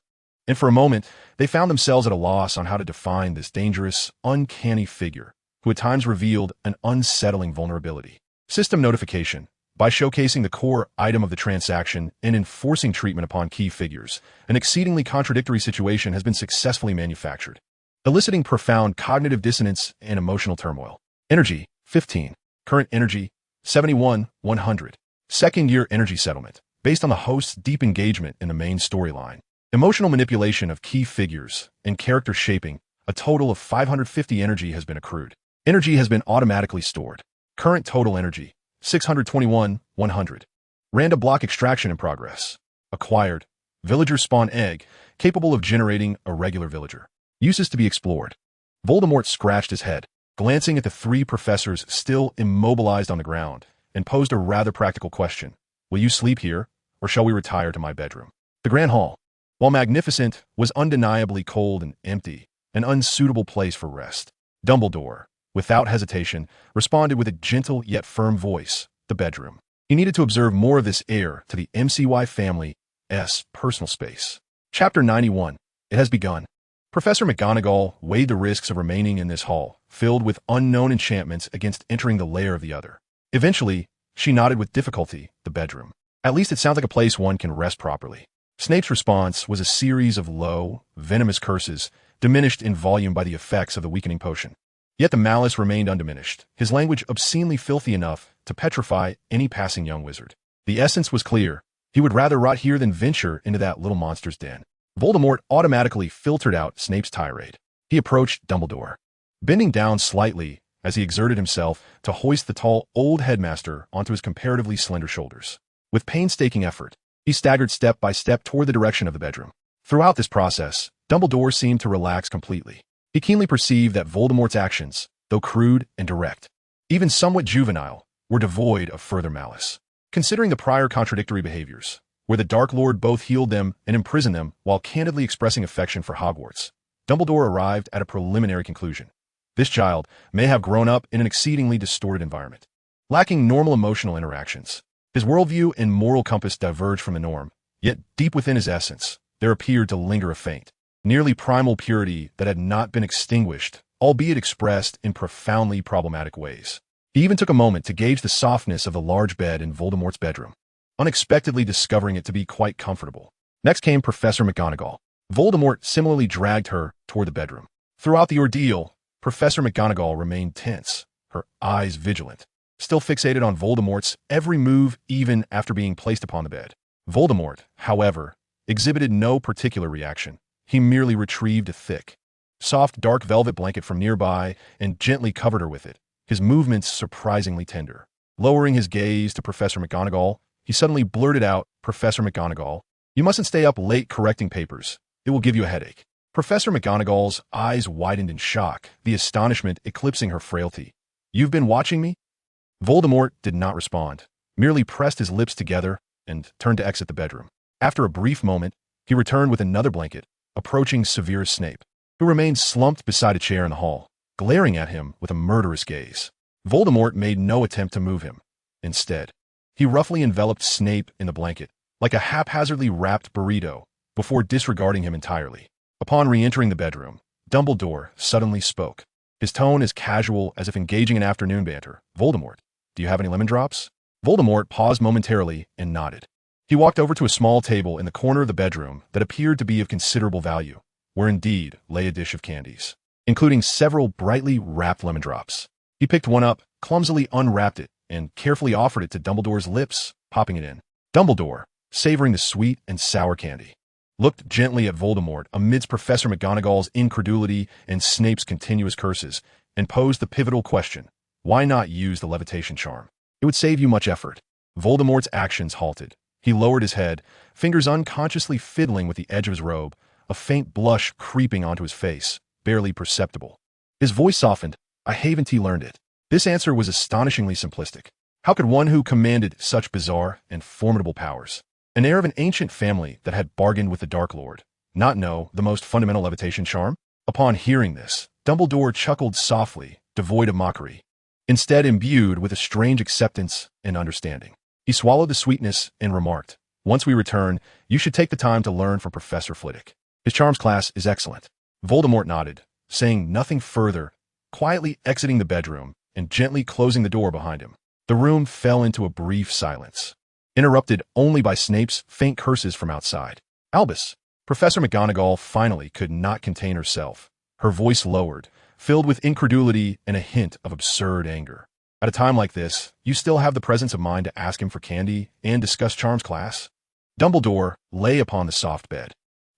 And for a moment, they found themselves at a loss on how to define this dangerous, uncanny figure, who at times revealed an unsettling vulnerability. System notification. By showcasing the core item of the transaction and enforcing treatment upon key figures, an exceedingly contradictory situation has been successfully manufactured, eliciting profound cognitive dissonance and emotional turmoil. Energy, 15. Current energy, 71,100. Second-year energy settlement, based on the host's deep engagement in the main storyline. Emotional manipulation of key figures and character shaping, a total of 550 energy has been accrued. Energy has been automatically stored. Current total energy, 621,100. Random block extraction in progress. Acquired. Villager spawn egg, capable of generating a regular villager. Uses to be explored. Voldemort scratched his head, glancing at the three professors still immobilized on the ground, and posed a rather practical question. "Will you sleep here, or shall we retire to my bedroom?" The Grand Hall, while magnificent, was undeniably cold and empty, an unsuitable place for rest. Dumbledore, without hesitation, responded with a gentle yet firm voice, "The bedroom." He needed to observe more of this heir to the MCY family's personal space. Chapter 91. It has begun. Professor McGonagall weighed the risks of remaining in this hall, filled with unknown enchantments, against entering the lair of the other. Eventually, she nodded with difficulty, "The bedroom. At least it sounds like a place one can rest properly." Snape's response was a series of low, venomous curses, diminished in volume by the effects of the weakening potion. Yet the malice remained undiminished, his language obscenely filthy enough to petrify any passing young wizard. The essence was clear. He would rather rot here than venture into that little monster's den. Voldemort automatically filtered out Snape's tirade. He approached Dumbledore, bending down slightly as he exerted himself to hoist the tall old headmaster onto his comparatively slender shoulders. With painstaking effort, he staggered step by step toward the direction of the bedroom. Throughout this process, Dumbledore seemed to relax completely. He keenly perceived that Voldemort's actions, though crude and direct, even somewhat juvenile, were devoid of further malice. Considering the prior contradictory behaviors, where the Dark Lord both healed them and imprisoned them while candidly expressing affection for Hogwarts, Dumbledore arrived at a preliminary conclusion. This child may have grown up in an exceedingly distorted environment, lacking normal emotional interactions. His worldview and moral compass diverged from the norm, yet deep within his essence, there appeared to linger a faint, nearly primal purity that had not been extinguished, albeit expressed in profoundly problematic ways. He even took a moment to gauge the softness of the large bed in Voldemort's bedroom, unexpectedly discovering it to be quite comfortable. Next came Professor McGonagall. Voldemort similarly dragged her toward the bedroom. Throughout the ordeal, Professor McGonagall remained tense, her eyes vigilant, still fixated on Voldemort's every move even after being placed upon the bed. Voldemort, however, exhibited no particular reaction. He merely retrieved a thick, soft dark velvet blanket from nearby and gently covered her with it, his movements surprisingly tender. Lowering his gaze to Professor McGonagall, he suddenly blurted out, "Professor McGonagall, you mustn't stay up late correcting papers. It will give you a headache." Professor McGonagall's eyes widened in shock, the astonishment eclipsing her frailty. "You've been watching me?" Voldemort did not respond, merely pressed his lips together and turned to exit the bedroom. After a brief moment, he returned with another blanket, approaching Severus Snape, who remained slumped beside a chair in the hall, glaring at him with a murderous gaze. Voldemort made no attempt to move him. Instead, he roughly enveloped Snape in the blanket, like a haphazardly wrapped burrito, before disregarding him entirely. Upon re-entering the bedroom, Dumbledore suddenly spoke, his tone as casual as if engaging in afternoon banter. "Voldemort, do you have any lemon drops?" Voldemort paused momentarily and nodded. He walked over to a small table in the corner of the bedroom that appeared to be of considerable value, where indeed lay a dish of candies, including several brightly wrapped lemon drops. He picked one up, clumsily unwrapped it, and carefully offered it to Dumbledore's lips, popping it in. Dumbledore, savoring the sweet and sour candy, looked gently at Voldemort amidst Professor McGonagall's incredulity and Snape's continuous curses, and posed the pivotal question: why not use the levitation charm? It would save you much effort. Voldemort's actions halted. He lowered his head, fingers unconsciously fiddling with the edge of his robe, a faint blush creeping onto his face, barely perceptible. His voice softened. "I haven't learned it." This answer was astonishingly simplistic. How could one who commanded such bizarre and formidable powers, an heir of an ancient family that had bargained with the Dark Lord, not know the most fundamental levitation charm? Upon hearing this, Dumbledore chuckled softly, devoid of mockery, instead imbued with a strange acceptance and understanding. He swallowed the sweetness and remarked, "Once we return, you should take the time to learn from Professor Flitwick. His charms class is excellent." Voldemort nodded, saying nothing further, quietly exiting the bedroom and gently closing the door behind him. The room fell into a brief silence, interrupted only by Snape's faint curses from outside. "Albus!" Professor McGonagall finally could not contain herself. Her voice lowered, filled with incredulity and a hint of absurd anger. "At a time like this, you still have the presence of mind to ask him for candy and discuss charms class?" Dumbledore lay upon the soft bed,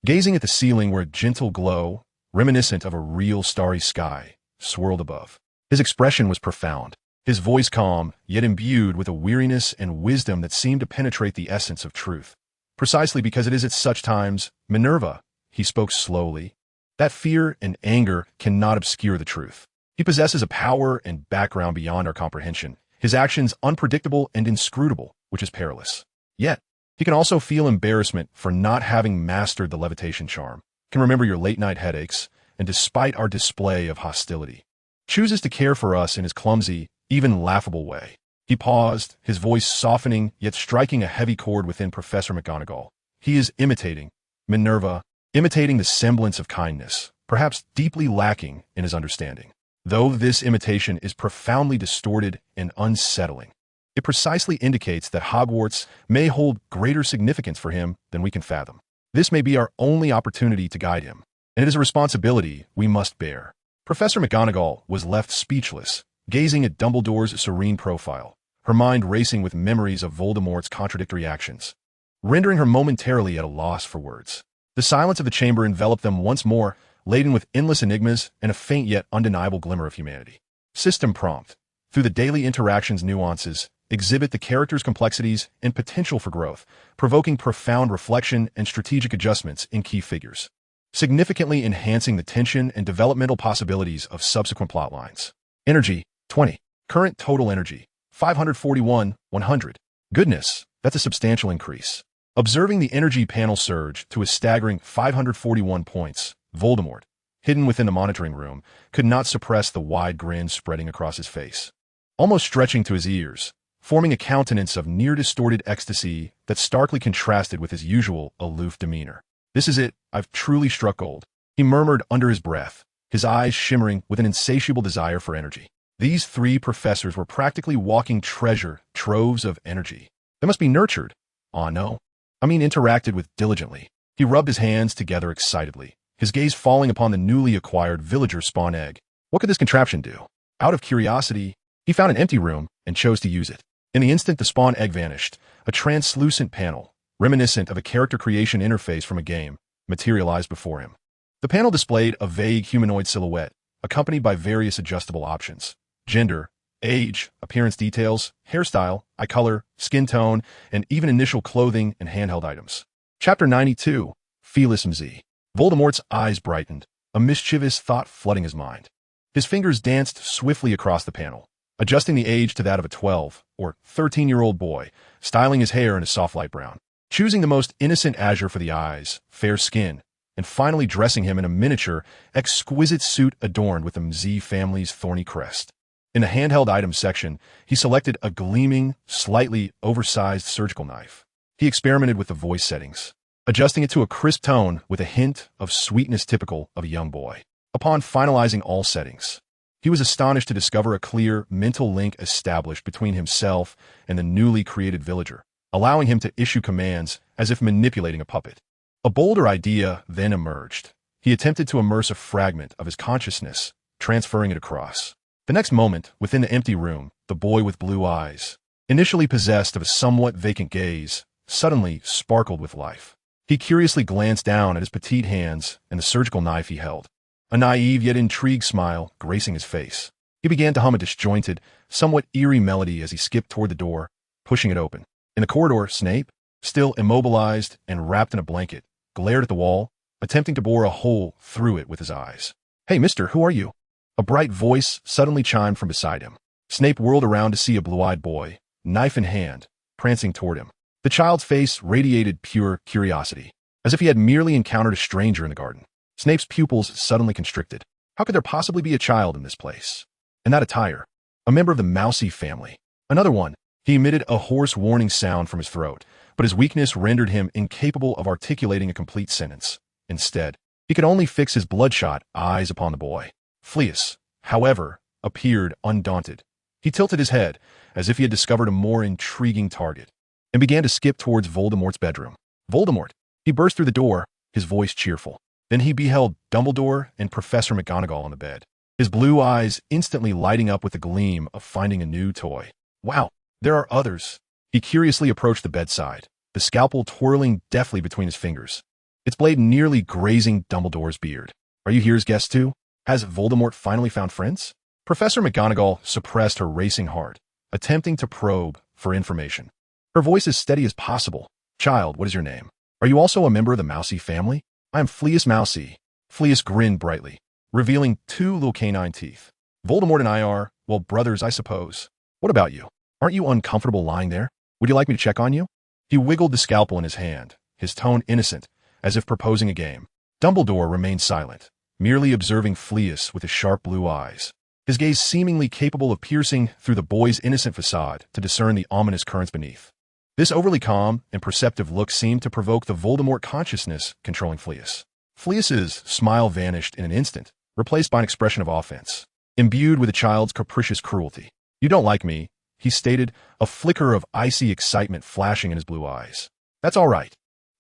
gazing at the ceiling where a gentle glow, reminiscent of a real starry sky, swirled above. His expression was profound, his voice calm, yet imbued with a weariness and wisdom that seemed to penetrate the essence of truth. "Precisely because it is at such times, Minerva," he spoke slowly, "that fear and anger cannot obscure the truth. He possesses a power and background beyond our comprehension, his actions unpredictable and inscrutable, which is perilous. Yet, he can also feel embarrassment for not having mastered the levitation charm, can remember your late-night headaches, and despite our display of hostility, chooses to care for us in his clumsy, even laughable way." He paused, his voice softening yet striking a heavy chord within Professor McGonagall. "He is imitating Minerva, imitating the semblance of kindness, perhaps deeply lacking in his understanding. Though this imitation is profoundly distorted and unsettling, it precisely indicates that Hogwarts may hold greater significance for him than we can fathom." This may be our only opportunity to guide him, and it is a responsibility we must bear. Professor McGonagall was left speechless, gazing at Dumbledore's serene profile, her mind racing with memories of Voldemort's contradictory actions, rendering her momentarily at a loss for words. The silence of the chamber enveloped them once more, laden with endless enigmas and a faint yet undeniable glimmer of humanity. System prompt. Through the daily interactions nuances, exhibit the character's complexities and potential for growth, provoking profound reflection and strategic adjustments in key figures, significantly enhancing the tension and developmental possibilities of subsequent plotlines. Energy, 20. Current total energy, 541, 100. Goodness, that's a substantial increase. Observing the energy panel surge to a staggering 541 points, Voldemort, hidden within the monitoring room, could not suppress the wide grin spreading across his face, almost stretching to his ears, forming a countenance of near-distorted ecstasy that starkly contrasted with his usual aloof demeanor. "This is it, I've truly struck gold," he murmured under his breath, his eyes shimmering with an insatiable desire for energy. These three professors were practically walking treasure troves of energy. They must be nurtured. No. Interacted with diligently. He rubbed his hands together excitedly, his gaze falling upon the newly acquired villager spawn egg. What could this contraption do? Out of curiosity, he found an empty room and chose to use it. In the instant the spawn egg vanished, a translucent panel, reminiscent of a character creation interface from a game, materialized before him. The panel displayed a vague humanoid silhouette, accompanied by various adjustable options: gender, age, appearance details, hairstyle, eye color, skin tone, and even initial clothing and handheld items. Chapter 92. Felis Msi. Voldemort's eyes brightened, a mischievous thought flooding his mind. His fingers danced swiftly across the panel, adjusting the age to that of a 12 or 13-year-old boy, styling his hair in a soft light brown, choosing the most innocent azure for the eyes, fair skin, and finally dressing him in a miniature, exquisite suit adorned with the Msi family's thorny crest. In the handheld items section, he selected a gleaming, slightly oversized surgical knife. He experimented with the voice settings, adjusting it to a crisp tone with a hint of sweetness typical of a young boy. Upon finalizing all settings, he was astonished to discover a clear mental link established between himself and the newly created villager, allowing him to issue commands as if manipulating a puppet. A bolder idea then emerged. He attempted to immerse a fragment of his consciousness, transferring it across. The next moment, within the empty room, the boy with blue eyes, initially possessed of a somewhat vacant gaze, suddenly sparkled with life. He curiously glanced down at his petite hands and the surgical knife he held, a naive yet intrigued smile gracing his face. He began to hum a disjointed, somewhat eerie melody as he skipped toward the door, pushing it open. In the corridor, Snape, still immobilized and wrapped in a blanket, glared at the wall, attempting to bore a hole through it with his eyes. "Hey, mister, who are you?" A bright voice suddenly chimed from beside him. Snape whirled around to see a blue-eyed boy, knife in hand, prancing toward him. The child's face radiated pure curiosity, as if he had merely encountered a stranger in the garden. Snape's pupils suddenly constricted. How could there possibly be a child in this place? And that attire? A member of the Msi family. Another one. He emitted a hoarse warning sound from his throat, but his weakness rendered him incapable of articulating a complete sentence. Instead, he could only fix his bloodshot eyes upon the boy. Fleus, however, appeared undaunted. He tilted his head, as if he had discovered a more intriguing target, and began to skip towards Voldemort's bedroom. "Voldemort!" He burst through the door, his voice cheerful. Then he beheld Dumbledore and Professor McGonagall on the bed, his blue eyes instantly lighting up with the gleam of finding a new toy. "Wow, there are others." He curiously approached the bedside, the scalpel twirling deftly between his fingers, its blade nearly grazing Dumbledore's beard. "Are you here as guests too? Has Voldemort finally found friends?" Professor McGonagall suppressed her racing heart, attempting to probe for information. Her voice as steady as possible. "Child, what is your name? Are you also a member of the Msi family?" "I am Fleus Msi." Fleus grinned brightly, revealing two little canine teeth. "Voldemort and I are, well, brothers, I suppose. What about you? Aren't you uncomfortable lying there? Would you like me to check on you?" He wiggled the scalpel in his hand, his tone innocent, as if proposing a game. Dumbledore remained silent, merely observing Fleus with his sharp blue eyes, his gaze seemingly capable of piercing through the boy's innocent facade to discern the ominous currents beneath. This overly calm and perceptive look seemed to provoke the Voldemort consciousness controlling Fleus. Fleus's smile vanished in an instant, replaced by an expression of offense, imbued with a child's capricious cruelty. "You don't like me," he stated, a flicker of icy excitement flashing in his blue eyes. "That's all right.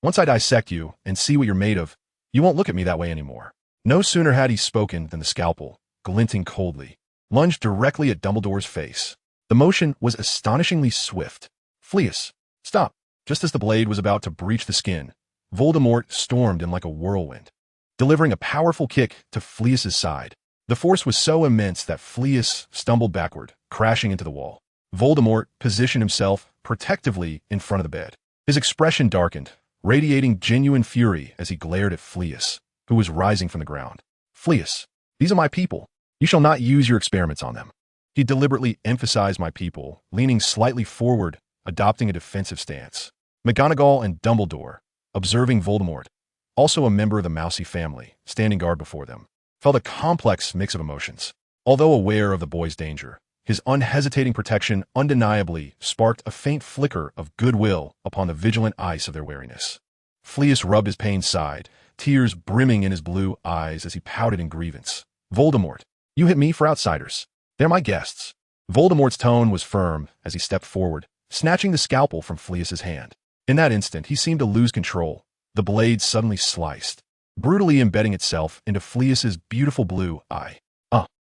Once I dissect you and see what you're made of, you won't look at me that way anymore." No sooner had he spoken than the scalpel, glinting coldly, lunged directly at Dumbledore's face. The motion was astonishingly swift. "Fleus, stop!" Just as the blade was about to breach the skin, Voldemort stormed in like a whirlwind, delivering a powerful kick to Fleus's side. The force was so immense that Fleus stumbled backward, crashing into the wall. Voldemort positioned himself protectively in front of the bed. His expression darkened, radiating genuine fury as he glared at Fleus, who was rising from the ground. "Fleus, these are my people. You shall not use your experiments on them." He deliberately emphasized my people, leaning slightly forward, adopting a defensive stance. McGonagall and Dumbledore, observing Voldemort, also a member of the Mousy family, standing guard before them, felt a complex mix of emotions. Although aware of the boy's danger, his unhesitating protection undeniably sparked a faint flicker of goodwill upon the vigilant ice of their wariness. Fleus rubbed his pained side, tears brimming in his blue eyes as he pouted in grievance. "Voldemort, you hit me for outsiders. They're my guests." Voldemort's tone was firm as he stepped forward, snatching the scalpel from Fleus's hand. In that instant, he seemed to lose control. The blade suddenly sliced, brutally embedding itself into Fleus's beautiful blue eye.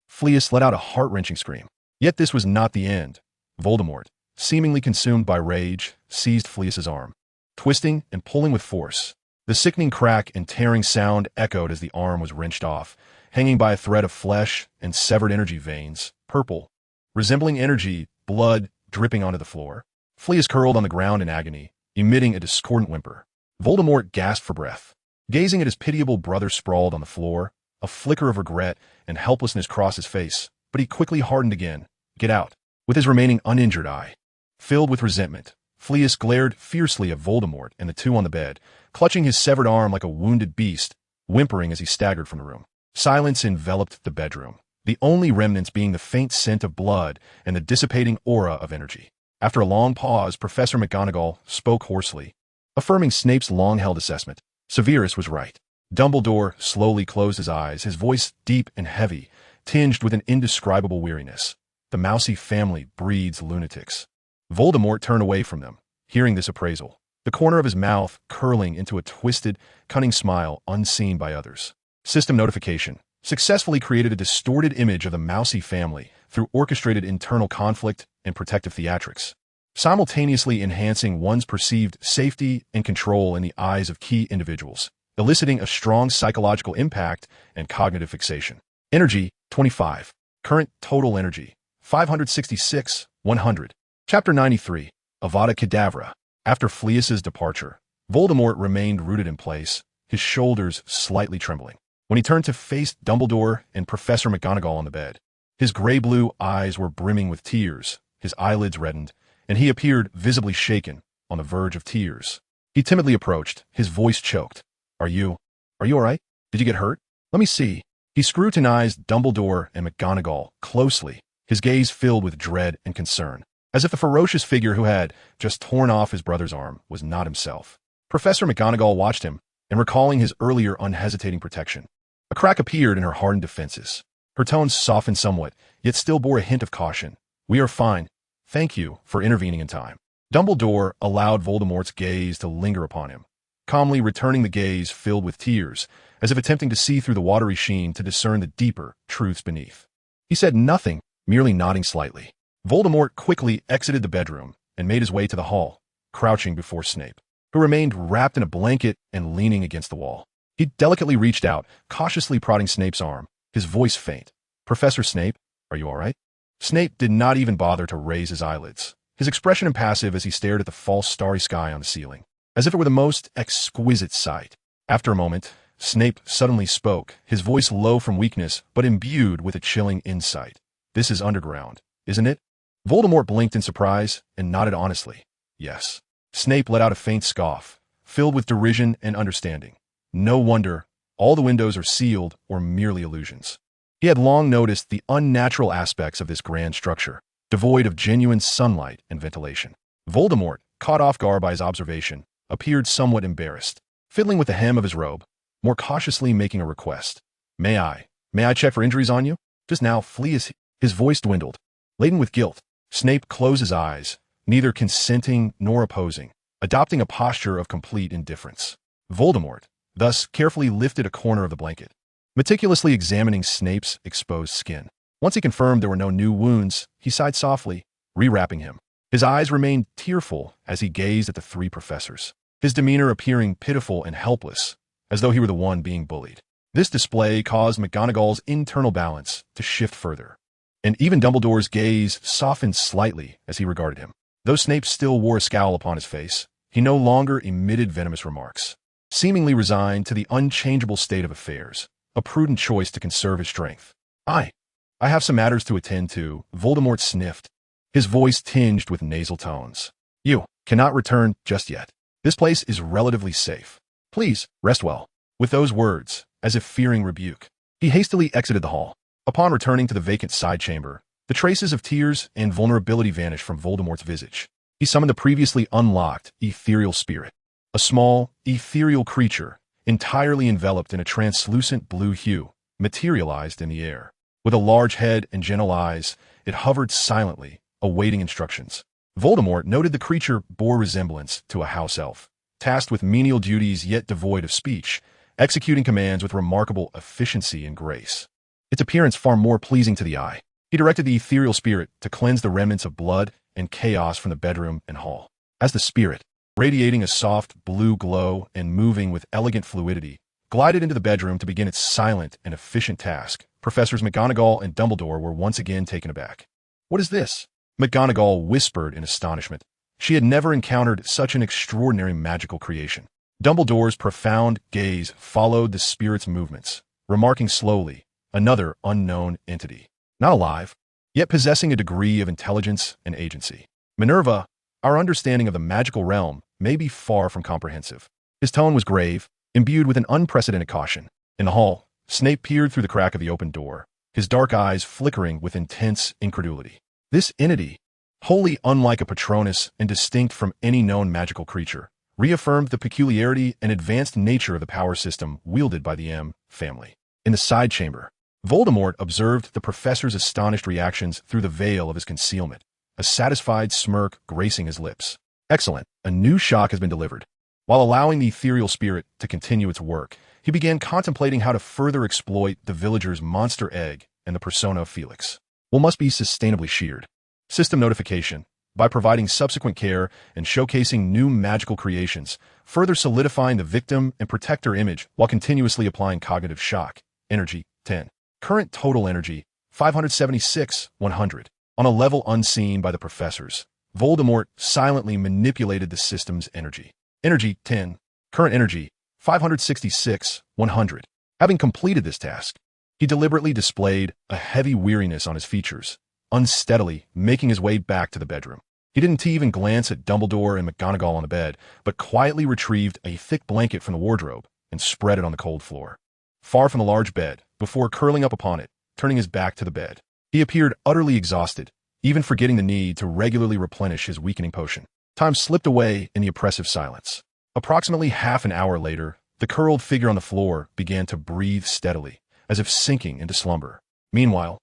Fleus let out a heart-wrenching scream. Yet this was not the end. Voldemort, seemingly consumed by rage, seized Fleus's arm, twisting and pulling with force. The sickening crack and tearing sound echoed as the arm was wrenched off, hanging by a thread of flesh and severed energy veins, purple, resembling energy, blood dripping onto the floor. Fleus curled on the ground in agony, emitting a discordant whimper. Voldemort gasped for breath. Gazing at his pitiable brother sprawled on the floor, a flicker of regret and helplessness crossed his face, but he quickly hardened again. "Get out." With his remaining uninjured eye filled with resentment, Fleus glared fiercely at Voldemort and the two on the bed, clutching his severed arm like a wounded beast, whimpering as he staggered from the room. Silence enveloped the bedroom, the only remnants being the faint scent of blood and the dissipating aura of energy. After a long pause, Professor McGonagall spoke hoarsely, affirming Snape's long-held assessment. Severus was right. Dumbledore slowly closed his eyes, his voice deep and heavy, tinged with an indescribable weariness. "The Mousy family breeds lunatics." Voldemort turned away from them, hearing this appraisal, the corner of his mouth curling into a twisted, cunning smile unseen by others. System notification. Successfully created a distorted image of the Mousy family through orchestrated internal conflict and protective theatrics, simultaneously enhancing one's perceived safety and control in the eyes of key individuals, eliciting a strong psychological impact and cognitive fixation. Energy, 25. Current total energy, 566, 100. Chapter 93, Avada Kedavra. After Fleus's departure, Voldemort remained rooted in place, his shoulders slightly trembling. When he turned to face Dumbledore and Professor McGonagall on the bed, his gray-blue eyes were brimming with tears, his eyelids reddened, and he appeared visibly shaken, on the verge of tears. He timidly approached, his voice choked. Are you all right? Did you get hurt? Let me see." He scrutinized Dumbledore and McGonagall closely, his gaze filled with dread and concern, as if the ferocious figure who had just torn off his brother's arm was not himself. Professor McGonagall watched him, and recalling his earlier unhesitating protection, a crack appeared in her hardened defenses. Her tone softened somewhat, yet still bore a hint of caution. "We are fine. Thank you for intervening in time." Dumbledore allowed Voldemort's gaze to linger upon him, calmly returning the gaze filled with tears, as if attempting to see through the watery sheen to discern the deeper truths beneath. He said nothing, merely nodding slightly. Voldemort quickly exited the bedroom and made his way to the hall, crouching before Snape, who remained wrapped in a blanket and leaning against the wall. He delicately reached out, cautiously prodding Snape's arm, his voice faint. "Professor Snape, are you all right?" Snape did not even bother to raise his eyelids, his expression impassive as he stared at the false starry sky on the ceiling, as if it were the most exquisite sight. After a moment, Snape suddenly spoke, his voice low from weakness but imbued with a chilling insight. "This is underground, isn't it?" Voldemort blinked in surprise and nodded honestly. "Yes." Snape let out a faint scoff, filled with derision and understanding. "No wonder. All the windows are sealed or merely illusions." He had long noticed the unnatural aspects of this grand structure, devoid of genuine sunlight and ventilation. Voldemort, caught off guard by his observation, appeared somewhat embarrassed, fiddling with the hem of his robe, more cautiously making a request. May I check for injuries on you?" Just now, Fleus. His voice dwindled, laden with guilt. Snape closed his eyes, neither consenting nor opposing, adopting a posture of complete indifference. Voldemort, thus, carefully lifted a corner of the blanket, meticulously examining Snape's exposed skin. Once he confirmed there were no new wounds, he sighed softly, rewrapping him. His eyes remained tearful as he gazed at the three professors, his demeanor appearing pitiful and helpless, as though he were the one being bullied. This display caused McGonagall's internal balance to shift further, and even Dumbledore's gaze softened slightly as he regarded him. Though Snape still wore a scowl upon his face, he no longer emitted venomous remarks. Seemingly resigned to the unchangeable state of affairs, a prudent choice to conserve his strength. I have some matters to attend to, Voldemort sniffed, his voice tinged with nasal tones. You cannot return just yet. This place is relatively safe. Please, rest well. With those words, as if fearing rebuke, he hastily exited the hall. Upon returning to the vacant side chamber, the traces of tears and vulnerability vanished from Voldemort's visage. He summoned the previously unlocked ethereal spirit, a small, ethereal creature, entirely enveloped in a translucent blue hue, materialized in the air. With a large head and gentle eyes, it hovered silently, awaiting instructions. Voldemort noted the creature bore resemblance to a house elf, tasked with menial duties yet devoid of speech, executing commands with remarkable efficiency and grace. Its appearance far more pleasing to the eye. He directed the ethereal spirit to cleanse the remnants of blood and chaos from the bedroom and hall. As the spirit, radiating a soft blue glow and moving with elegant fluidity, glided into the bedroom to begin its silent and efficient task, Professors McGonagall and Dumbledore were once again taken aback. "What is this?" McGonagall whispered in astonishment. She had never encountered such an extraordinary magical creation. Dumbledore's profound gaze followed the spirit's movements, remarking slowly, "Another unknown entity. Not alive, yet possessing a degree of intelligence and agency. Minerva, our understanding of the magical realm may be far from comprehensive." His tone was grave, imbued with an unprecedented caution. In the hall, Snape peered through the crack of the open door, his dark eyes flickering with intense incredulity. This entity, wholly unlike a Patronus and distinct from any known magical creature, reaffirmed the peculiarity and advanced nature of the power system wielded by the M family. In the side chamber, Voldemort observed the professor's astonished reactions through the veil of his concealment, a satisfied smirk gracing his lips. Excellent, a new shock has been delivered. While allowing the ethereal spirit to continue its work, he began contemplating how to further exploit the villager's monster egg and the persona of Felix. Will must be sustainably sheared. System notification, by providing subsequent care and showcasing new magical creations, further solidifying the victim and protector image while continuously applying cognitive shock. Energy, 10. Current total energy, 576, 100. On a level unseen by the professors, Voldemort silently manipulated the system's energy. Energy, 10. Current energy, 566, 100. Having completed this task, he deliberately displayed a heavy weariness on his features, unsteadily making his way back to the bedroom. He didn't even glance at Dumbledore and McGonagall on the bed, but quietly retrieved a thick blanket from the wardrobe and spread it on the cold floor, far from the large bed, before curling up upon it, turning his back to the bed. He appeared utterly exhausted, even forgetting the need to regularly replenish his weakening potion. Time slipped away in the oppressive silence. Approximately half an hour later, the curled figure on the floor began to breathe steadily, as if sinking into slumber. Meanwhile,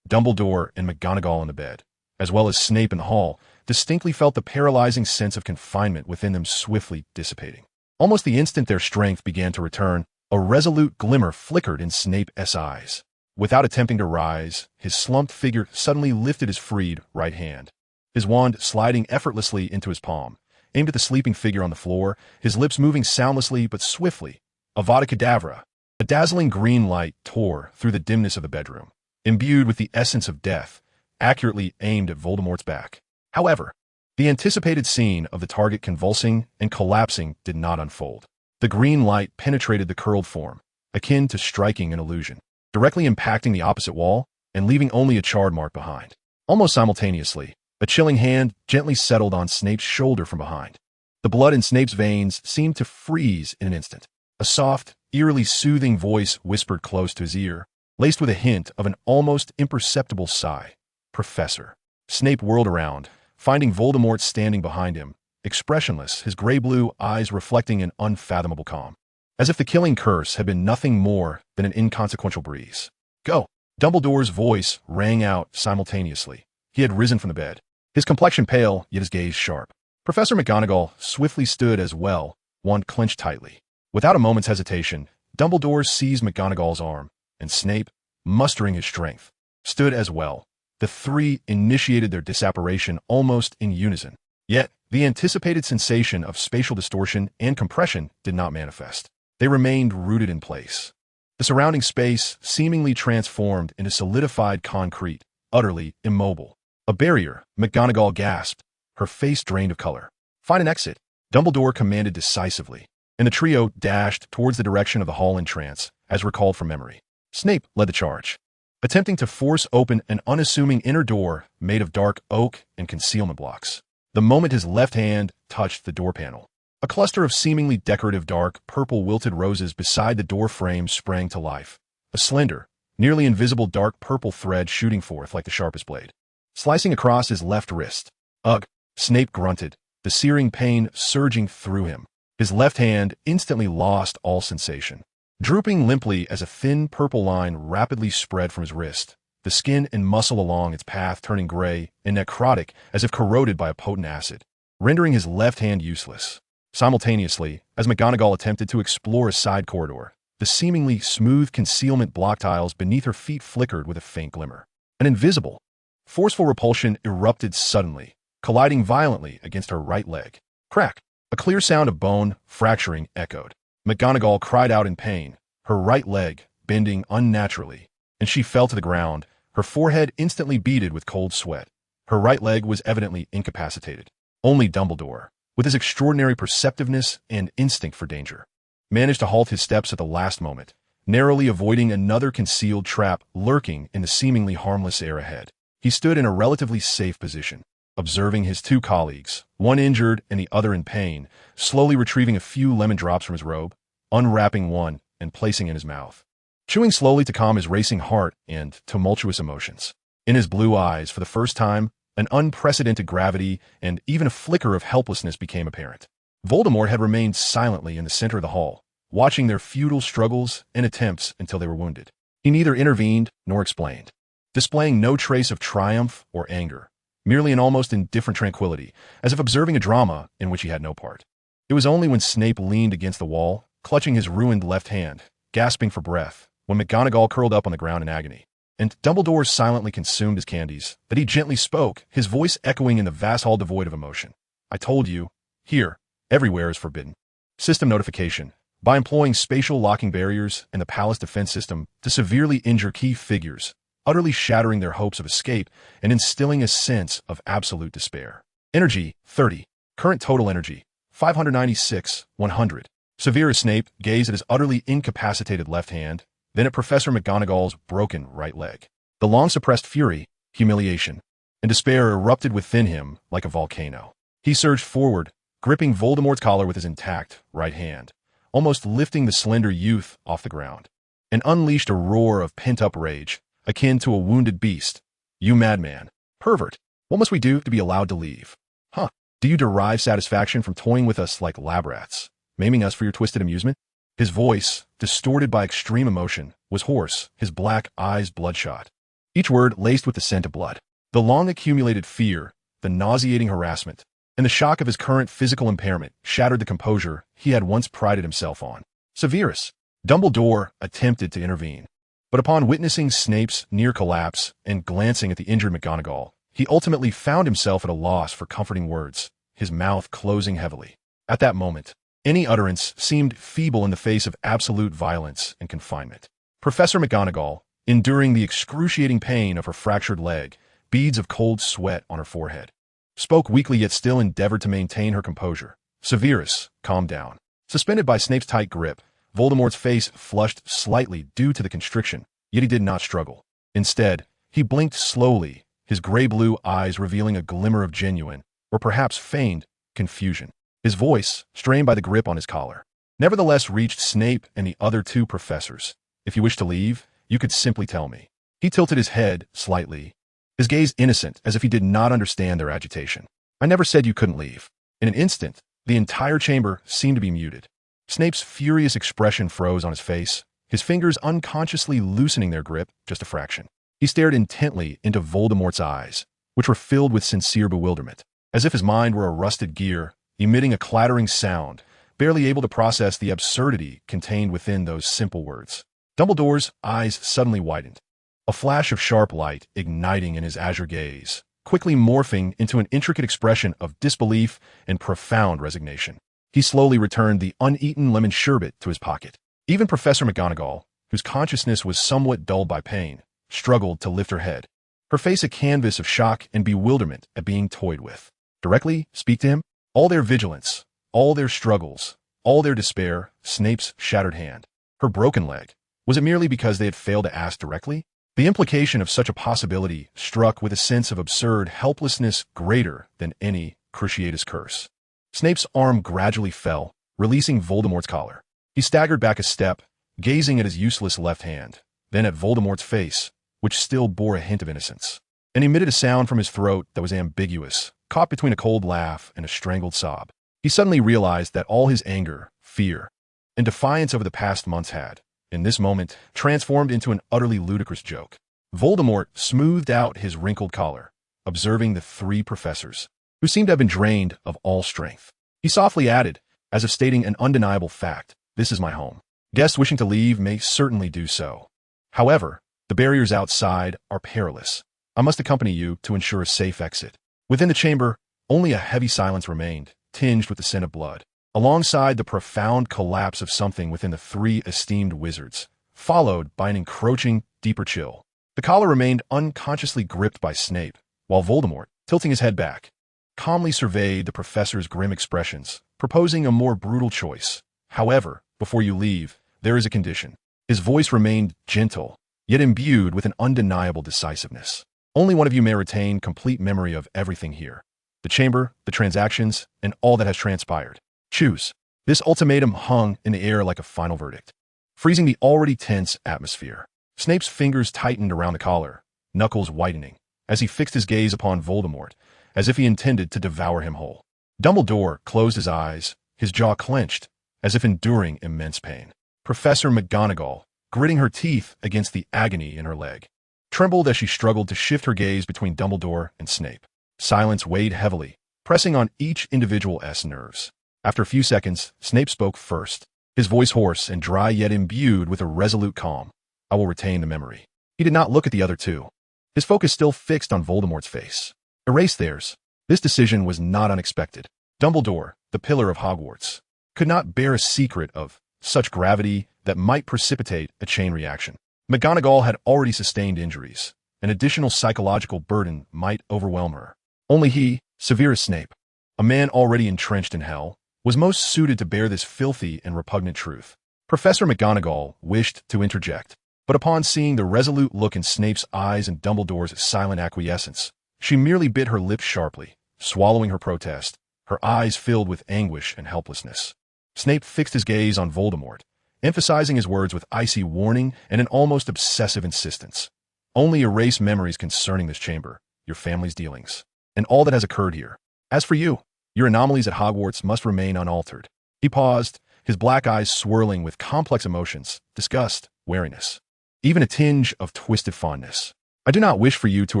Dumbledore and McGonagall in the bed, as well as Snape in the hall, distinctly felt the paralyzing sense of confinement within them swiftly dissipating. Almost the instant their strength began to return, a resolute glimmer flickered in Snape's eyes. Without attempting to rise, his slumped figure suddenly lifted his freed right hand, his wand sliding effortlessly into his palm, aimed at the sleeping figure on the floor, his lips moving soundlessly but swiftly. Avada Kedavra! A dazzling green light tore through the dimness of the bedroom, imbued with the essence of death, accurately aimed at Voldemort's back. However, the anticipated scene of the target convulsing and collapsing did not unfold. The green light penetrated the curled form, akin to striking an illusion, directly impacting the opposite wall and leaving only a charred mark behind. Almost simultaneously, a chilling hand gently settled on Snape's shoulder from behind. The blood in Snape's veins seemed to freeze in an instant. A soft, eerily soothing voice whispered close to his ear, laced with a hint of an almost imperceptible sigh. "Professor." Snape whirled around, finding Voldemort standing behind him, expressionless, his gray-blue eyes reflecting an unfathomable calm, as if the killing curse had been nothing more than an inconsequential breeze. "Go!" Dumbledore's voice rang out simultaneously. He had risen from the bed, his complexion pale, yet his gaze sharp. Professor McGonagall swiftly stood as well, one clenched tightly. Without a moment's hesitation, Dumbledore seized McGonagall's arm, and Snape, mustering his strength, stood as well. The three initiated their disapparation almost in unison. Yet, the anticipated sensation of spatial distortion and compression did not manifest. They remained rooted in place. The surrounding space seemingly transformed into solidified concrete, utterly immobile. A barrier, McGonagall gasped, her face drained of color. Find an exit, Dumbledore commanded decisively, and the trio dashed towards the direction of the hall in trance, as recalled from memory. Snape led the charge, attempting to force open an unassuming inner door made of dark oak and concealment blocks. The moment his left hand touched the door panel, a cluster of seemingly decorative dark purple wilted roses beside the door frame sprang to life, a slender, nearly invisible dark purple thread shooting forth like the sharpest blade, slicing across his left wrist. Ugh, Snape grunted, the searing pain surging through him. His left hand instantly lost all sensation, drooping limply as a thin purple line rapidly spread from his wrist, the skin and muscle along its path turning gray and necrotic as if corroded by a potent acid, rendering his left hand useless. Simultaneously, as McGonagall attempted to explore a side corridor, the seemingly smooth concealment block tiles beneath her feet flickered with a faint glimmer. An invisible, forceful repulsion erupted suddenly, colliding violently against her right leg. Crack! A clear sound of bone fracturing echoed. McGonagall cried out in pain, her right leg bending unnaturally, and she fell to the ground, her forehead instantly beaded with cold sweat. Her right leg was evidently incapacitated. Only Dumbledore, with his extraordinary perceptiveness and instinct for danger, managed to halt his steps at the last moment, narrowly avoiding another concealed trap lurking in the seemingly harmless air ahead. He stood in a relatively safe position, observing his two colleagues, one injured and the other in pain, slowly retrieving a few lemon drops from his robe, unwrapping one and placing in his mouth, chewing slowly to calm his racing heart and tumultuous emotions. In his blue eyes, for the first time, an unprecedented gravity and even a flicker of helplessness became apparent. Voldemort had remained silently in the center of the hall, watching their futile struggles and attempts until they were wounded. He neither intervened nor explained, displaying no trace of triumph or anger, merely an almost indifferent tranquility, as if observing a drama in which he had no part. It was only when Snape leaned against the wall, clutching his ruined left hand, gasping for breath, when McGonagall curled up on the ground in agony, and Dumbledore silently consumed his candies, that he gently spoke, his voice echoing in the vast hall devoid of emotion. I told you, here, everywhere is forbidden. System notification. By employing spatial locking barriers and the palace defense system to severely injure key figures, utterly shattering their hopes of escape and instilling a sense of absolute despair. Energy, 30. Current total energy, 596, 100. Severus Snape gazed at his utterly incapacitated left hand, then at Professor McGonagall's broken right leg. The long-suppressed fury, humiliation, and despair erupted within him like a volcano. He surged forward, gripping Voldemort's collar with his intact right hand, almost lifting the slender youth off the ground, and unleashed a roar of pent-up rage, akin to a wounded beast. You madman. Pervert. What must we do to be allowed to leave? Huh. Do you derive satisfaction from toying with us like lab rats, maiming us for your twisted amusement? His voice, distorted by extreme emotion, was hoarse, his black eyes bloodshot, each word laced with the scent of blood. The long-accumulated fear, the nauseating harassment, and the shock of his current physical impairment shattered the composure he had once prided himself on. Severus. Dumbledore attempted to intervene, but upon witnessing Snape's near collapse and glancing at the injured McGonagall, he ultimately found himself at a loss for comforting words, his mouth closing heavily. At that moment, any utterance seemed feeble in the face of absolute violence and confinement. Professor McGonagall, enduring the excruciating pain of her fractured leg, beads of cold sweat on her forehead, spoke weakly yet still endeavored to maintain her composure. Severus, calm down. Suspended by Snape's tight grip, Voldemort's face flushed slightly due to the constriction, yet he did not struggle. Instead, he blinked slowly, his gray-blue eyes revealing a glimmer of genuine, or perhaps feigned, confusion. His voice, strained by the grip on his collar, nevertheless reached Snape and the other two professors. If you wish to leave, you could simply tell me. He tilted his head slightly, his gaze innocent as if he did not understand their agitation. I never said you couldn't leave. In an instant, the entire chamber seemed to be muted. Snape's furious expression froze on his face, his fingers unconsciously loosening their grip just a fraction. He stared intently into Voldemort's eyes, which were filled with sincere bewilderment. as if his mind were a rusted gear, emitting a clattering sound, barely able to process the absurdity contained within those simple words. Dumbledore's eyes suddenly widened, a flash of sharp light igniting in his azure gaze, quickly morphing into an intricate expression of disbelief and profound resignation. He slowly returned the uneaten lemon sherbet to his pocket. Even Professor McGonagall, whose consciousness was somewhat dulled by pain, struggled to lift her head, her face a canvas of shock and bewilderment at being toyed with. Directly speak to him? All their vigilance, all their struggles, all their despair, Snape's shattered hand, her broken leg. Was it merely because they had failed to ask directly? The implication of such a possibility struck with a sense of absurd helplessness greater than any Cruciatus curse. Snape's arm gradually fell, releasing Voldemort's collar. He staggered back a step, gazing at his useless left hand, then at Voldemort's face, which still bore a hint of innocence, and emitted a sound from his throat that was ambiguous, caught between a cold laugh and a strangled sob. He suddenly realized that all his anger, fear, and defiance over the past months had, in this moment, transformed into an utterly ludicrous joke. Voldemort smoothed out his wrinkled collar, observing the three professors, who seemed to have been drained of all strength. He softly added, as if stating an undeniable fact, "This is my home. Guests wishing to leave may certainly do so. However, the barriers outside are perilous. I must accompany you to ensure a safe exit." Within the chamber, only a heavy silence remained, tinged with the scent of blood, alongside the profound collapse of something within the three esteemed wizards, followed by an encroaching, deeper chill. The collar remained unconsciously gripped by Snape, while Voldemort, tilting his head back, calmly surveyed the professor's grim expressions, proposing a more brutal choice. "However, before you leave, there is a condition." His voice remained gentle, yet imbued with an undeniable decisiveness. "Only one of you may retain complete memory of everything here. The chamber, the transactions, and all that has transpired. Choose." This ultimatum hung in the air like a final verdict, freezing the already tense atmosphere. Snape's fingers tightened around the collar, knuckles whitening, as he fixed his gaze upon Voldemort, as if he intended to devour him whole. Dumbledore closed his eyes, his jaw clenched, as if enduring immense pain. Professor McGonagall, gritting her teeth against the agony in her leg, trembled as she struggled to shift her gaze between Dumbledore and Snape. Silence weighed heavily, pressing on each individual's nerves. After a few seconds, Snape spoke first, his voice hoarse and dry yet imbued with a resolute calm. "I will retain the memory." He did not look at the other two, his focus still fixed on Voldemort's face. Erase theirs. This decision was not unexpected. Dumbledore, the pillar of Hogwarts, could not bear a secret of such gravity that might precipitate a chain reaction. McGonagall had already sustained injuries. An additional psychological burden might overwhelm her. Only he, Severus Snape, a man already entrenched in hell, was most suited to bear this filthy and repugnant truth. Professor McGonagall wished to interject, but upon seeing the resolute look in Snape's eyes and Dumbledore's silent acquiescence, she merely bit her lips sharply, swallowing her protest, her eyes filled with anguish and helplessness. Snape fixed his gaze on Voldemort, emphasizing his words with icy warning and an almost obsessive insistence. "Only erase memories concerning this chamber, your family's dealings, and all that has occurred here. As for you, your anomalies at Hogwarts must remain unaltered." He paused, his black eyes swirling with complex emotions, disgust, wariness, even a tinge of twisted fondness. "I do not wish for you to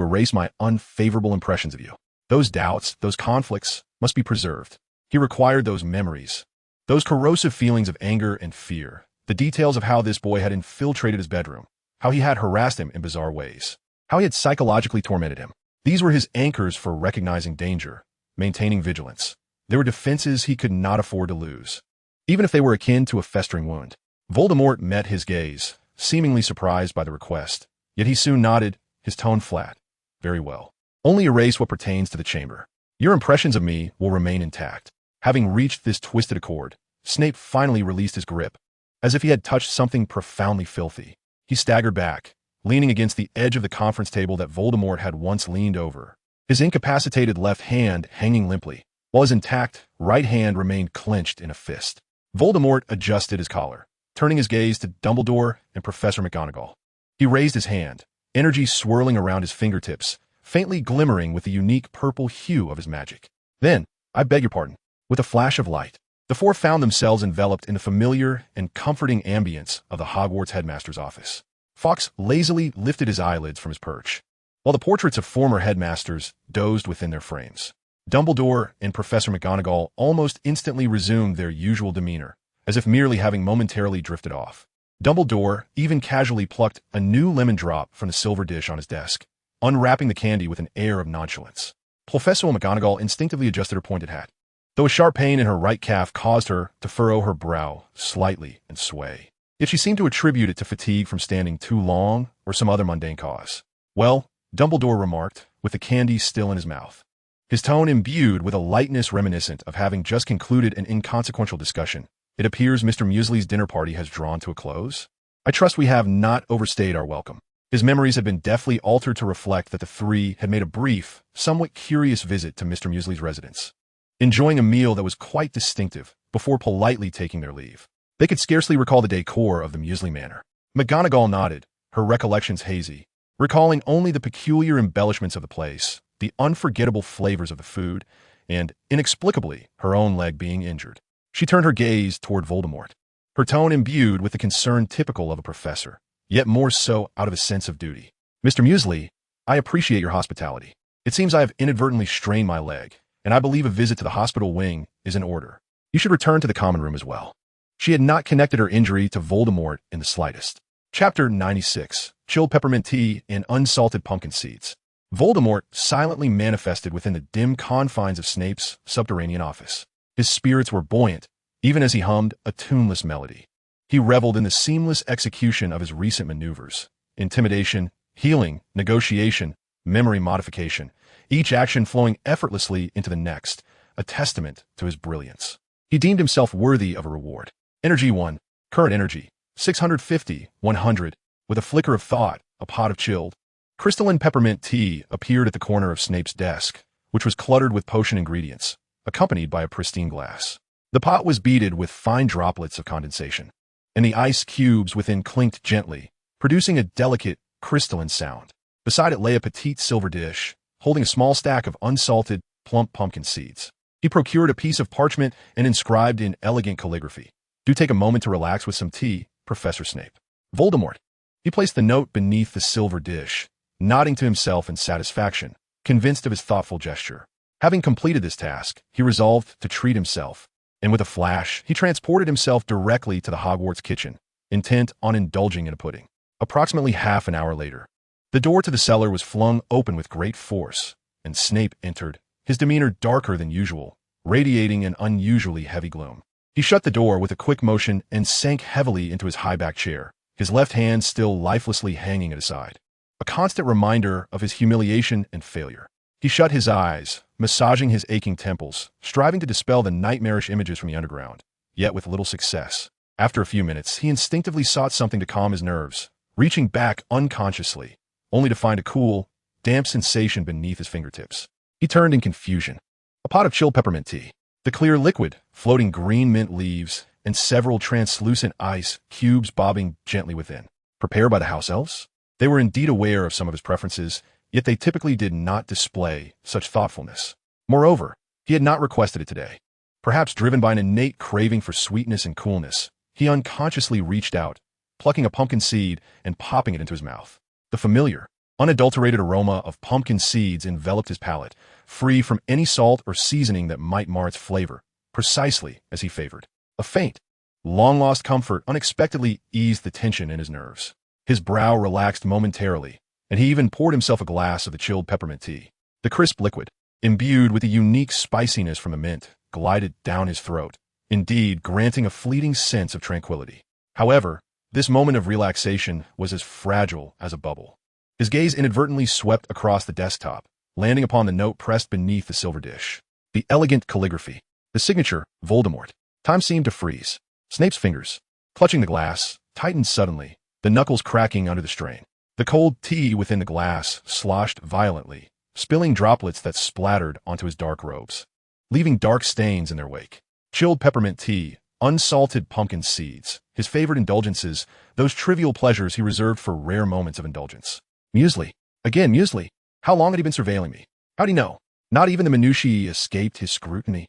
erase my unfavorable impressions of you. Those doubts, those conflicts, must be preserved." He required those memories, those corrosive feelings of anger and fear, the details of how this boy had infiltrated his bedroom, how he had harassed him in bizarre ways, how he had psychologically tormented him. These were his anchors for recognizing danger, maintaining vigilance. They were defenses he could not afford to lose, even if they were akin to a festering wound. Voldemort met his gaze, seemingly surprised by the request, yet he soon nodded, his tone flat. "Very well. Only erase what pertains to the chamber. Your impressions of me will remain intact." Having reached this twisted accord, Snape finally released his grip, as if he had touched something profoundly filthy. He staggered back, leaning against the edge of the conference table that Voldemort had once leaned over, his incapacitated left hand hanging limply, while his intact right hand remained clenched in a fist. Voldemort adjusted his collar, turning his gaze to Dumbledore and Professor McGonagall. He raised his hand, energy swirling around his fingertips, faintly glimmering with the unique purple hue of his magic. Then, "I beg your pardon." With a flash of light, the four found themselves enveloped in the familiar and comforting ambience of the Hogwarts headmaster's office. Fawkes lazily lifted his eyelids from his perch, while the portraits of former headmasters dozed within their frames. Dumbledore and Professor McGonagall almost instantly resumed their usual demeanor, as if merely having momentarily drifted off. Dumbledore even casually plucked a new lemon drop from the silver dish on his desk, unwrapping the candy with an air of nonchalance. Professor McGonagall instinctively adjusted her pointed hat, though a sharp pain in her right calf caused her to furrow her brow slightly and sway. Yet she seemed to attribute it to fatigue from standing too long or some other mundane cause. "Well," Dumbledore remarked, with the candy still in his mouth, his tone imbued with a lightness reminiscent of having just concluded an inconsequential discussion. "It appears Mr. Muesley's dinner party has drawn to a close. I trust we have not overstayed our welcome." His memories had been deftly altered to reflect that the three had made a brief, somewhat curious visit to Mr. Muesley's residence, enjoying a meal that was quite distinctive before politely taking their leave. They could scarcely recall the decor of the Muesley manor. McGonagall nodded, her recollections hazy, recalling only the peculiar embellishments of the place, the unforgettable flavors of the food, and, inexplicably, her own leg being injured. She turned her gaze toward Voldemort, her tone imbued with the concern typical of a professor, yet more so out of a sense of duty. "Mr. Muesley, I appreciate your hospitality. It seems I have inadvertently strained my leg, and I believe a visit to the hospital wing is in order. You should return to the common room as well." She had not connected her injury to Voldemort in the slightest. Chapter 96. Chilled Peppermint Tea and Unsalted Pumpkin Seeds. Voldemort silently manifested within the dim confines of Snape's subterranean office. His spirits were buoyant, even as he hummed a tuneless melody. He reveled in the seamless execution of his recent maneuvers: intimidation, healing, negotiation, memory modification, each action flowing effortlessly into the next, a testament to his brilliance. He deemed himself worthy of a reward. Energy 1. Current energy, 650, 100. With a flicker of thought, a pot of chilled, crystalline peppermint tea appeared at the corner of Snape's desk, which was cluttered with potion ingredients, accompanied by a pristine glass. The pot was beaded with fine droplets of condensation, and the ice cubes within clinked gently, producing a delicate, crystalline sound. Beside it lay a petite silver dish, holding a small stack of unsalted, plump pumpkin seeds. He procured a piece of parchment and inscribed in elegant calligraphy, "Do take a moment to relax with some tea, Professor Snape." Voldemort. He placed the note beneath the silver dish, nodding to himself in satisfaction, convinced of his thoughtful gesture. Having completed this task, he resolved to treat himself, and with a flash, he transported himself directly to the Hogwarts kitchen, intent on indulging in a pudding. Approximately half an hour later, the door to the cellar was flung open with great force, and Snape entered, his demeanor darker than usual, radiating an unusually heavy gloom. He shut the door with a quick motion and sank heavily into his high-backed chair, his left hand still lifelessly hanging at his side, a constant reminder of his humiliation and failure. He shut his eyes, massaging his aching temples, striving to dispel the nightmarish images from the underground, yet with little success. After a few minutes, he instinctively sought something to calm his nerves, reaching back unconsciously, only to find a cool, damp sensation beneath his fingertips. He turned in confusion. A pot of chilled peppermint tea, the clear liquid, floating green mint leaves, and several translucent ice cubes bobbing gently within. Prepared by the house elves? They were indeed aware of some of his preferences, yet they typically did not display such thoughtfulness. Moreover, he had not requested it today. Perhaps driven by an innate craving for sweetness and coolness, he unconsciously reached out, plucking a pumpkin seed and popping it into his mouth. The familiar, unadulterated aroma of pumpkin seeds enveloped his palate, free from any salt or seasoning that might mar its flavor, precisely as he favored. A faint, long-lost comfort unexpectedly eased the tension in his nerves. His brow relaxed momentarily, and he even poured himself a glass of the chilled peppermint tea. The crisp liquid, imbued with the unique spiciness from the mint, glided down his throat, indeed granting a fleeting sense of tranquility. However, this moment of relaxation was as fragile as a bubble. His gaze inadvertently swept across the desktop, landing upon the note pressed beneath the silver dish. The elegant calligraphy, the signature, Voldemort. Time seemed to freeze. Snape's fingers, clutching the glass, tightened suddenly, the knuckles cracking under the strain. The cold tea within the glass sloshed violently, spilling droplets that splattered onto his dark robes, leaving dark stains in their wake. Chilled peppermint tea, unsalted pumpkin seeds, his favorite indulgences, those trivial pleasures he reserved for rare moments of indulgence. Muesli. Again, Muesli. How long had he been surveilling me? How'd he know? Not even the minutiae escaped his scrutiny.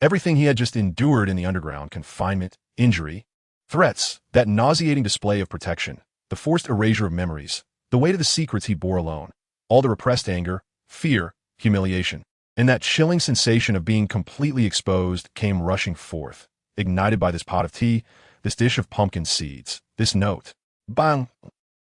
Everything he had just endured in the underground, confinement, injury, threats, that nauseating display of protection, the forced erasure of memories, the weight of the secrets he bore alone, all the repressed anger, fear, humiliation. And that chilling sensation of being completely exposed came rushing forth, ignited by this pot of tea, this dish of pumpkin seeds, this note. Bang!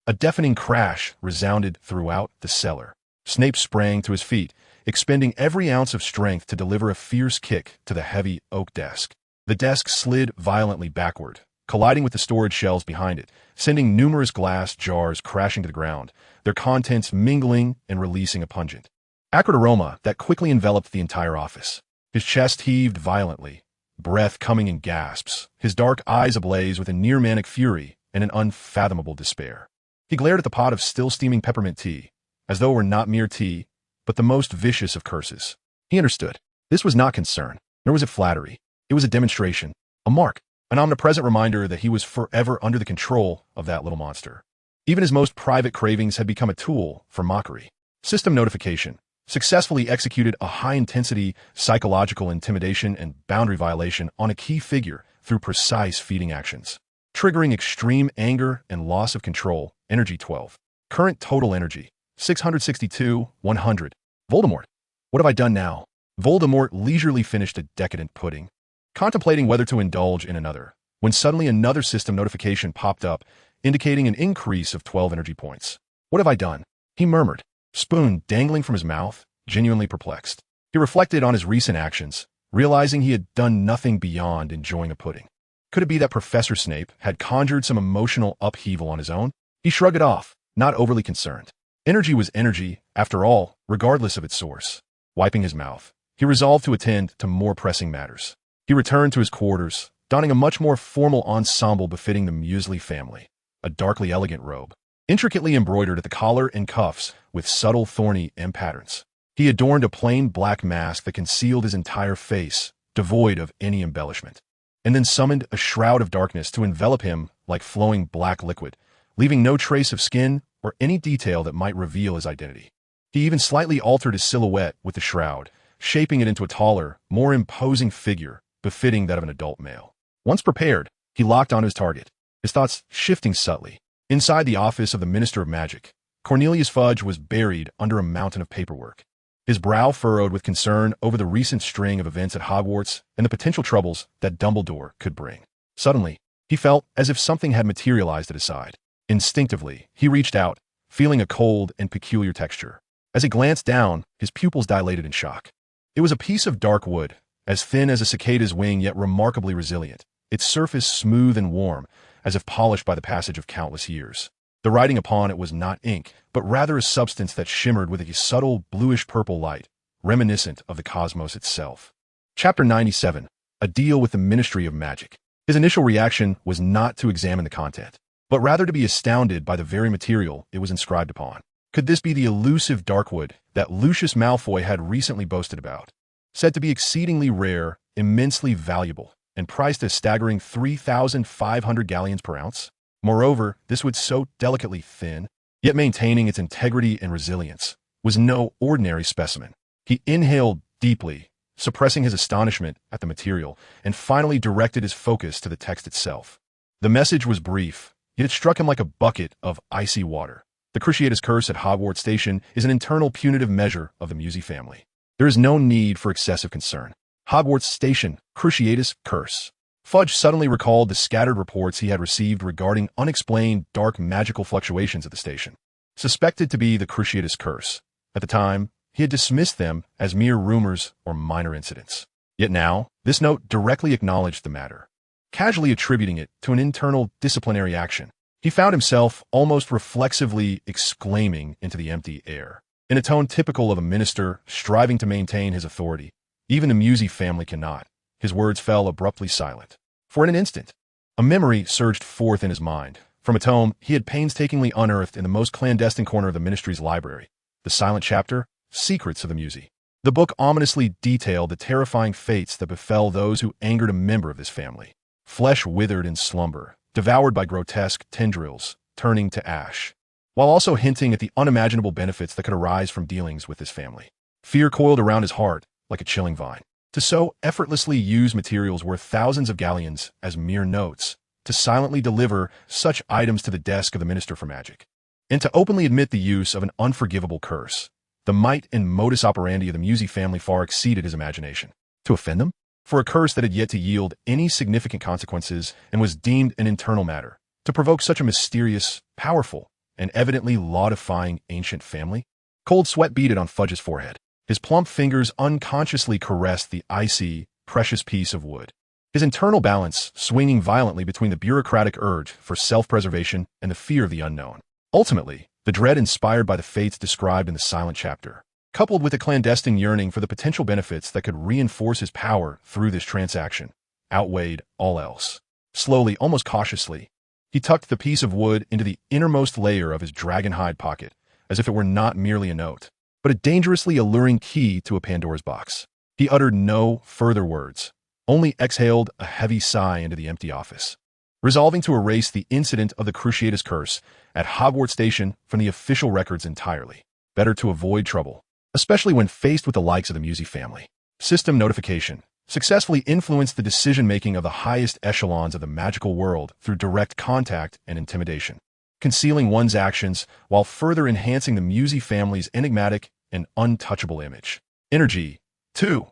A deafening crash resounded throughout the cellar. Snape sprang to his feet, expending every ounce of strength to deliver a fierce kick to the heavy oak desk. The desk slid violently backward, colliding with the storage shelves behind it, sending numerous glass jars crashing to the ground, their contents mingling and releasing a pungent, acrid aroma that quickly enveloped the entire office. His chest heaved violently, breath coming in gasps, his dark eyes ablaze with a near-manic fury and an unfathomable despair. He glared at the pot of still-steaming peppermint tea, as though it were not mere tea, but the most vicious of curses. He understood. This was not concern, nor was it flattery. It was a demonstration, a mark, an omnipresent reminder that he was forever under the control of that little monster. Even his most private cravings had become a tool for mockery. System notification successfully executed a high-intensity psychological intimidation and boundary violation on a key figure through precise feeding actions, triggering extreme anger and loss of control. Energy 12. Current total energy 662, 100. Voldemort. What have I done now? Voldemort leisurely finished a decadent pudding, contemplating whether to indulge in another, when suddenly another system notification popped up, indicating an increase of 12 energy points. What have I done? He murmured, spoon dangling from his mouth, genuinely perplexed. He reflected on his recent actions, realizing he had done nothing beyond enjoying a pudding. Could it be that Professor Snape had conjured some emotional upheaval on his own? He shrugged it off, not overly concerned. Energy was energy, after all, regardless of its source. Wiping his mouth, he resolved to attend to more pressing matters. He returned to his quarters, donning a much more formal ensemble befitting the Muesli family, a darkly elegant robe, intricately embroidered at the collar and cuffs with subtle thorny M patterns. He adorned a plain black mask that concealed his entire face, devoid of any embellishment, and then summoned a shroud of darkness to envelop him like flowing black liquid, leaving no trace of skin or any detail that might reveal his identity. He even slightly altered his silhouette with the shroud, shaping it into a taller, more imposing figure befitting that of an adult male. Once prepared, he locked onto his target, his thoughts shifting subtly. Inside the office of the Minister of Magic, Cornelius Fudge was buried under a mountain of paperwork, his brow furrowed with concern over the recent string of events at Hogwarts and the potential troubles that Dumbledore could bring. Suddenly, he felt as if something had materialized at his side. Instinctively, he reached out, feeling a cold and peculiar texture. As he glanced down, his pupils dilated in shock. It was a piece of dark wood, as thin as a cicada's wing yet remarkably resilient, its surface smooth and warm, as if polished by the passage of countless years. The writing upon it was not ink, but rather a substance that shimmered with a subtle bluish-purple light, reminiscent of the cosmos itself. Chapter 97. A Deal with the Ministry of Magic. His initial reaction was not to examine the content, but rather to be astounded by the very material it was inscribed upon. Could this be the elusive Darkwood that Lucius Malfoy had recently boasted about? Said to be exceedingly rare, immensely valuable, and priced a staggering 3,500 galleons per ounce? Moreover, this wood so delicately thin, yet maintaining its integrity and resilience, was no ordinary specimen. He inhaled deeply, suppressing his astonishment at the material, and finally directed his focus to the text itself. The message was brief, yet it struck him like a bucket of icy water. The Cruciatus Curse at Hogwarts Station is an internal punitive measure of the Msi family. There is no need for excessive concern. Hogwarts Station, Cruciatus Curse. Fudge suddenly recalled the scattered reports he had received regarding unexplained dark magical fluctuations at the station. Suspected to be the Cruciatus Curse, at the time, he had dismissed them as mere rumors or minor incidents. Yet now, this note directly acknowledged the matter, casually attributing it to an internal disciplinary action. He found himself almost reflexively exclaiming into the empty air, in a tone typical of a minister striving to maintain his authority. Even the Msi family cannot. His words fell abruptly silent. For in an instant, a memory surged forth in his mind, from a tome he had painstakingly unearthed in the most clandestine corner of the ministry's library, the silent chapter, Secrets of the Msi. The book ominously detailed the terrifying fates that befell those who angered a member of this family. Flesh withered in slumber, devoured by grotesque tendrils, turning to ash, while also hinting at the unimaginable benefits that could arise from dealings with this family. Fear coiled around his heart like a chilling vine. To so effortlessly use materials worth thousands of galleons as mere notes, to silently deliver such items to the desk of the Minister for Magic, and to openly admit the use of an unforgivable curse, The might and modus operandi of the Msi family far exceeded his imagination. To offend them? For a curse that had yet to yield any significant consequences and was deemed an internal matter. To provoke such a mysterious, powerful, and evidently law-defying ancient family? Cold sweat beaded on Fudge's forehead. His plump fingers unconsciously caressed the icy, precious piece of wood. His internal balance swinging violently between the bureaucratic urge for self-preservation and the fear of the unknown. Ultimately, the dread inspired by the fates described in the silent chapter, coupled with a clandestine yearning for the potential benefits that could reinforce his power through this transaction, outweighed all else. Slowly, almost cautiously, he tucked the piece of wood into the innermost layer of his dragon-hide pocket, as if it were not merely a note, but a dangerously alluring key to a Pandora's box. He uttered no further words, only exhaled a heavy sigh into the empty office, resolving to erase the incident of the Cruciatus curse at Hogwarts Station from the official records entirely. Better to avoid trouble, especially when faced with the likes of the Msi family. System notification successfully influenced the decision-making of the highest echelons of the magical world through direct contact and intimidation, concealing one's actions while further enhancing the Msi family's enigmatic and untouchable image. Energy, 2.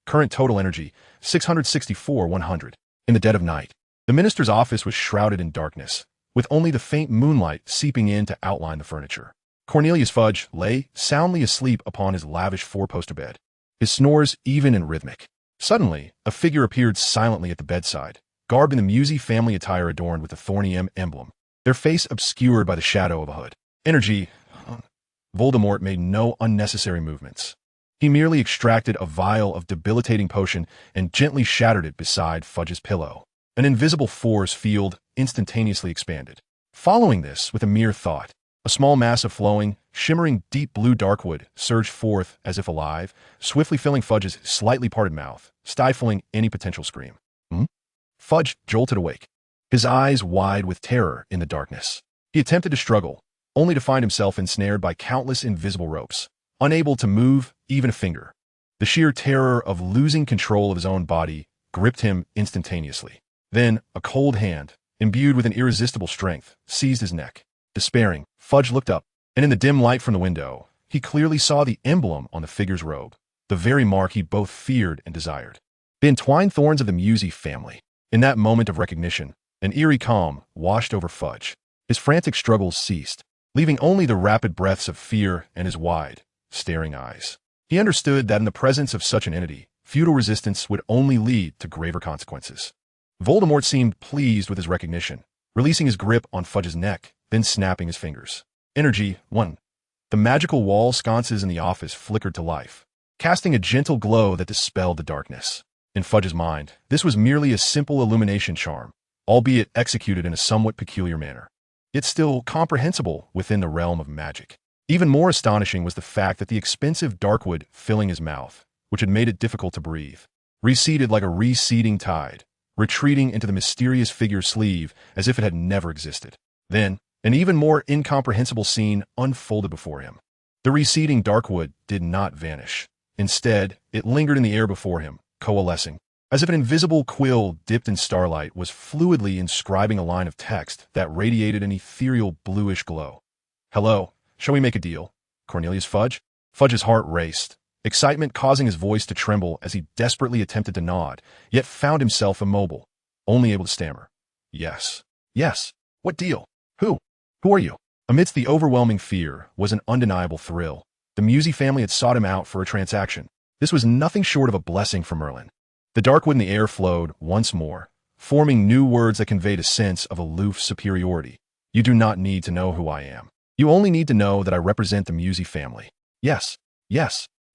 Current total energy, 664,100. In the dead of night, the minister's office was shrouded in darkness, with only the faint moonlight seeping in to outline the furniture. Cornelius Fudge lay soundly asleep upon his lavish four-poster bed, his snores even and rhythmic. Suddenly, a figure appeared silently at the bedside, garbed in the Msi family attire adorned with the thorny emblem, their face obscured by the shadow of a hood. Energy. Voldemort made no unnecessary movements. He merely extracted a vial of debilitating potion and gently shattered it beside Fudge's pillow. An invisible force field instantaneously expanded. Following this, with a mere thought, a small mass of flowing, shimmering deep blue darkwood surged forth as if alive, swiftly filling Fudge's slightly parted mouth, stifling any potential scream. Fudge jolted awake, his eyes wide with terror in the darkness. He attempted to struggle, only to find himself ensnared by countless invisible ropes, unable to move even a finger. The sheer terror of losing control of his own body gripped him instantaneously. Then, a cold hand, imbued with an irresistible strength, seized his neck. Despairing, Fudge looked up, and in the dim light from the window, he clearly saw the emblem on the figure's robe, the very mark he both feared and desired. The entwined thorns of the Msi family. In that moment of recognition, an eerie calm washed over Fudge. His frantic struggles ceased, leaving only the rapid breaths of fear and his wide, staring eyes. He understood that in the presence of such an entity, futile resistance would only lead to graver consequences. Voldemort seemed pleased with his recognition, releasing his grip on Fudge's neck, then snapping his fingers. Energy, 1. The magical wall sconces in the office flickered to life, casting a gentle glow that dispelled the darkness. In Fudge's mind, this was merely a simple illumination charm, albeit executed in a somewhat peculiar manner. Yet still comprehensible within the realm of magic. Even more astonishing was the fact that the expensive darkwood filling his mouth, which had made it difficult to breathe, receded like a receding tide, retreating into the mysterious figure's sleeve as if it had never existed. Then, an even more incomprehensible scene unfolded before him. The receding darkwood did not vanish. Instead, it lingered in the air before him, coalescing, as if an invisible quill dipped in starlight was fluidly inscribing a line of text that radiated an ethereal bluish glow. Hello, shall we make a deal? Cornelius Fudge? Fudge's heart raced, excitement causing his voice to tremble as he desperately attempted to nod, yet found himself immobile, only able to stammer. Yes. Yes. What deal? Who are you? Amidst the overwhelming fear was an undeniable thrill. The Msi family had sought him out for a transaction. This was nothing short of a blessing for Merlin. The darkwood in the air flowed once more, forming new words that conveyed a sense of aloof superiority. You do not need to know who I am. You only need to know that I represent the Msi family. Yes.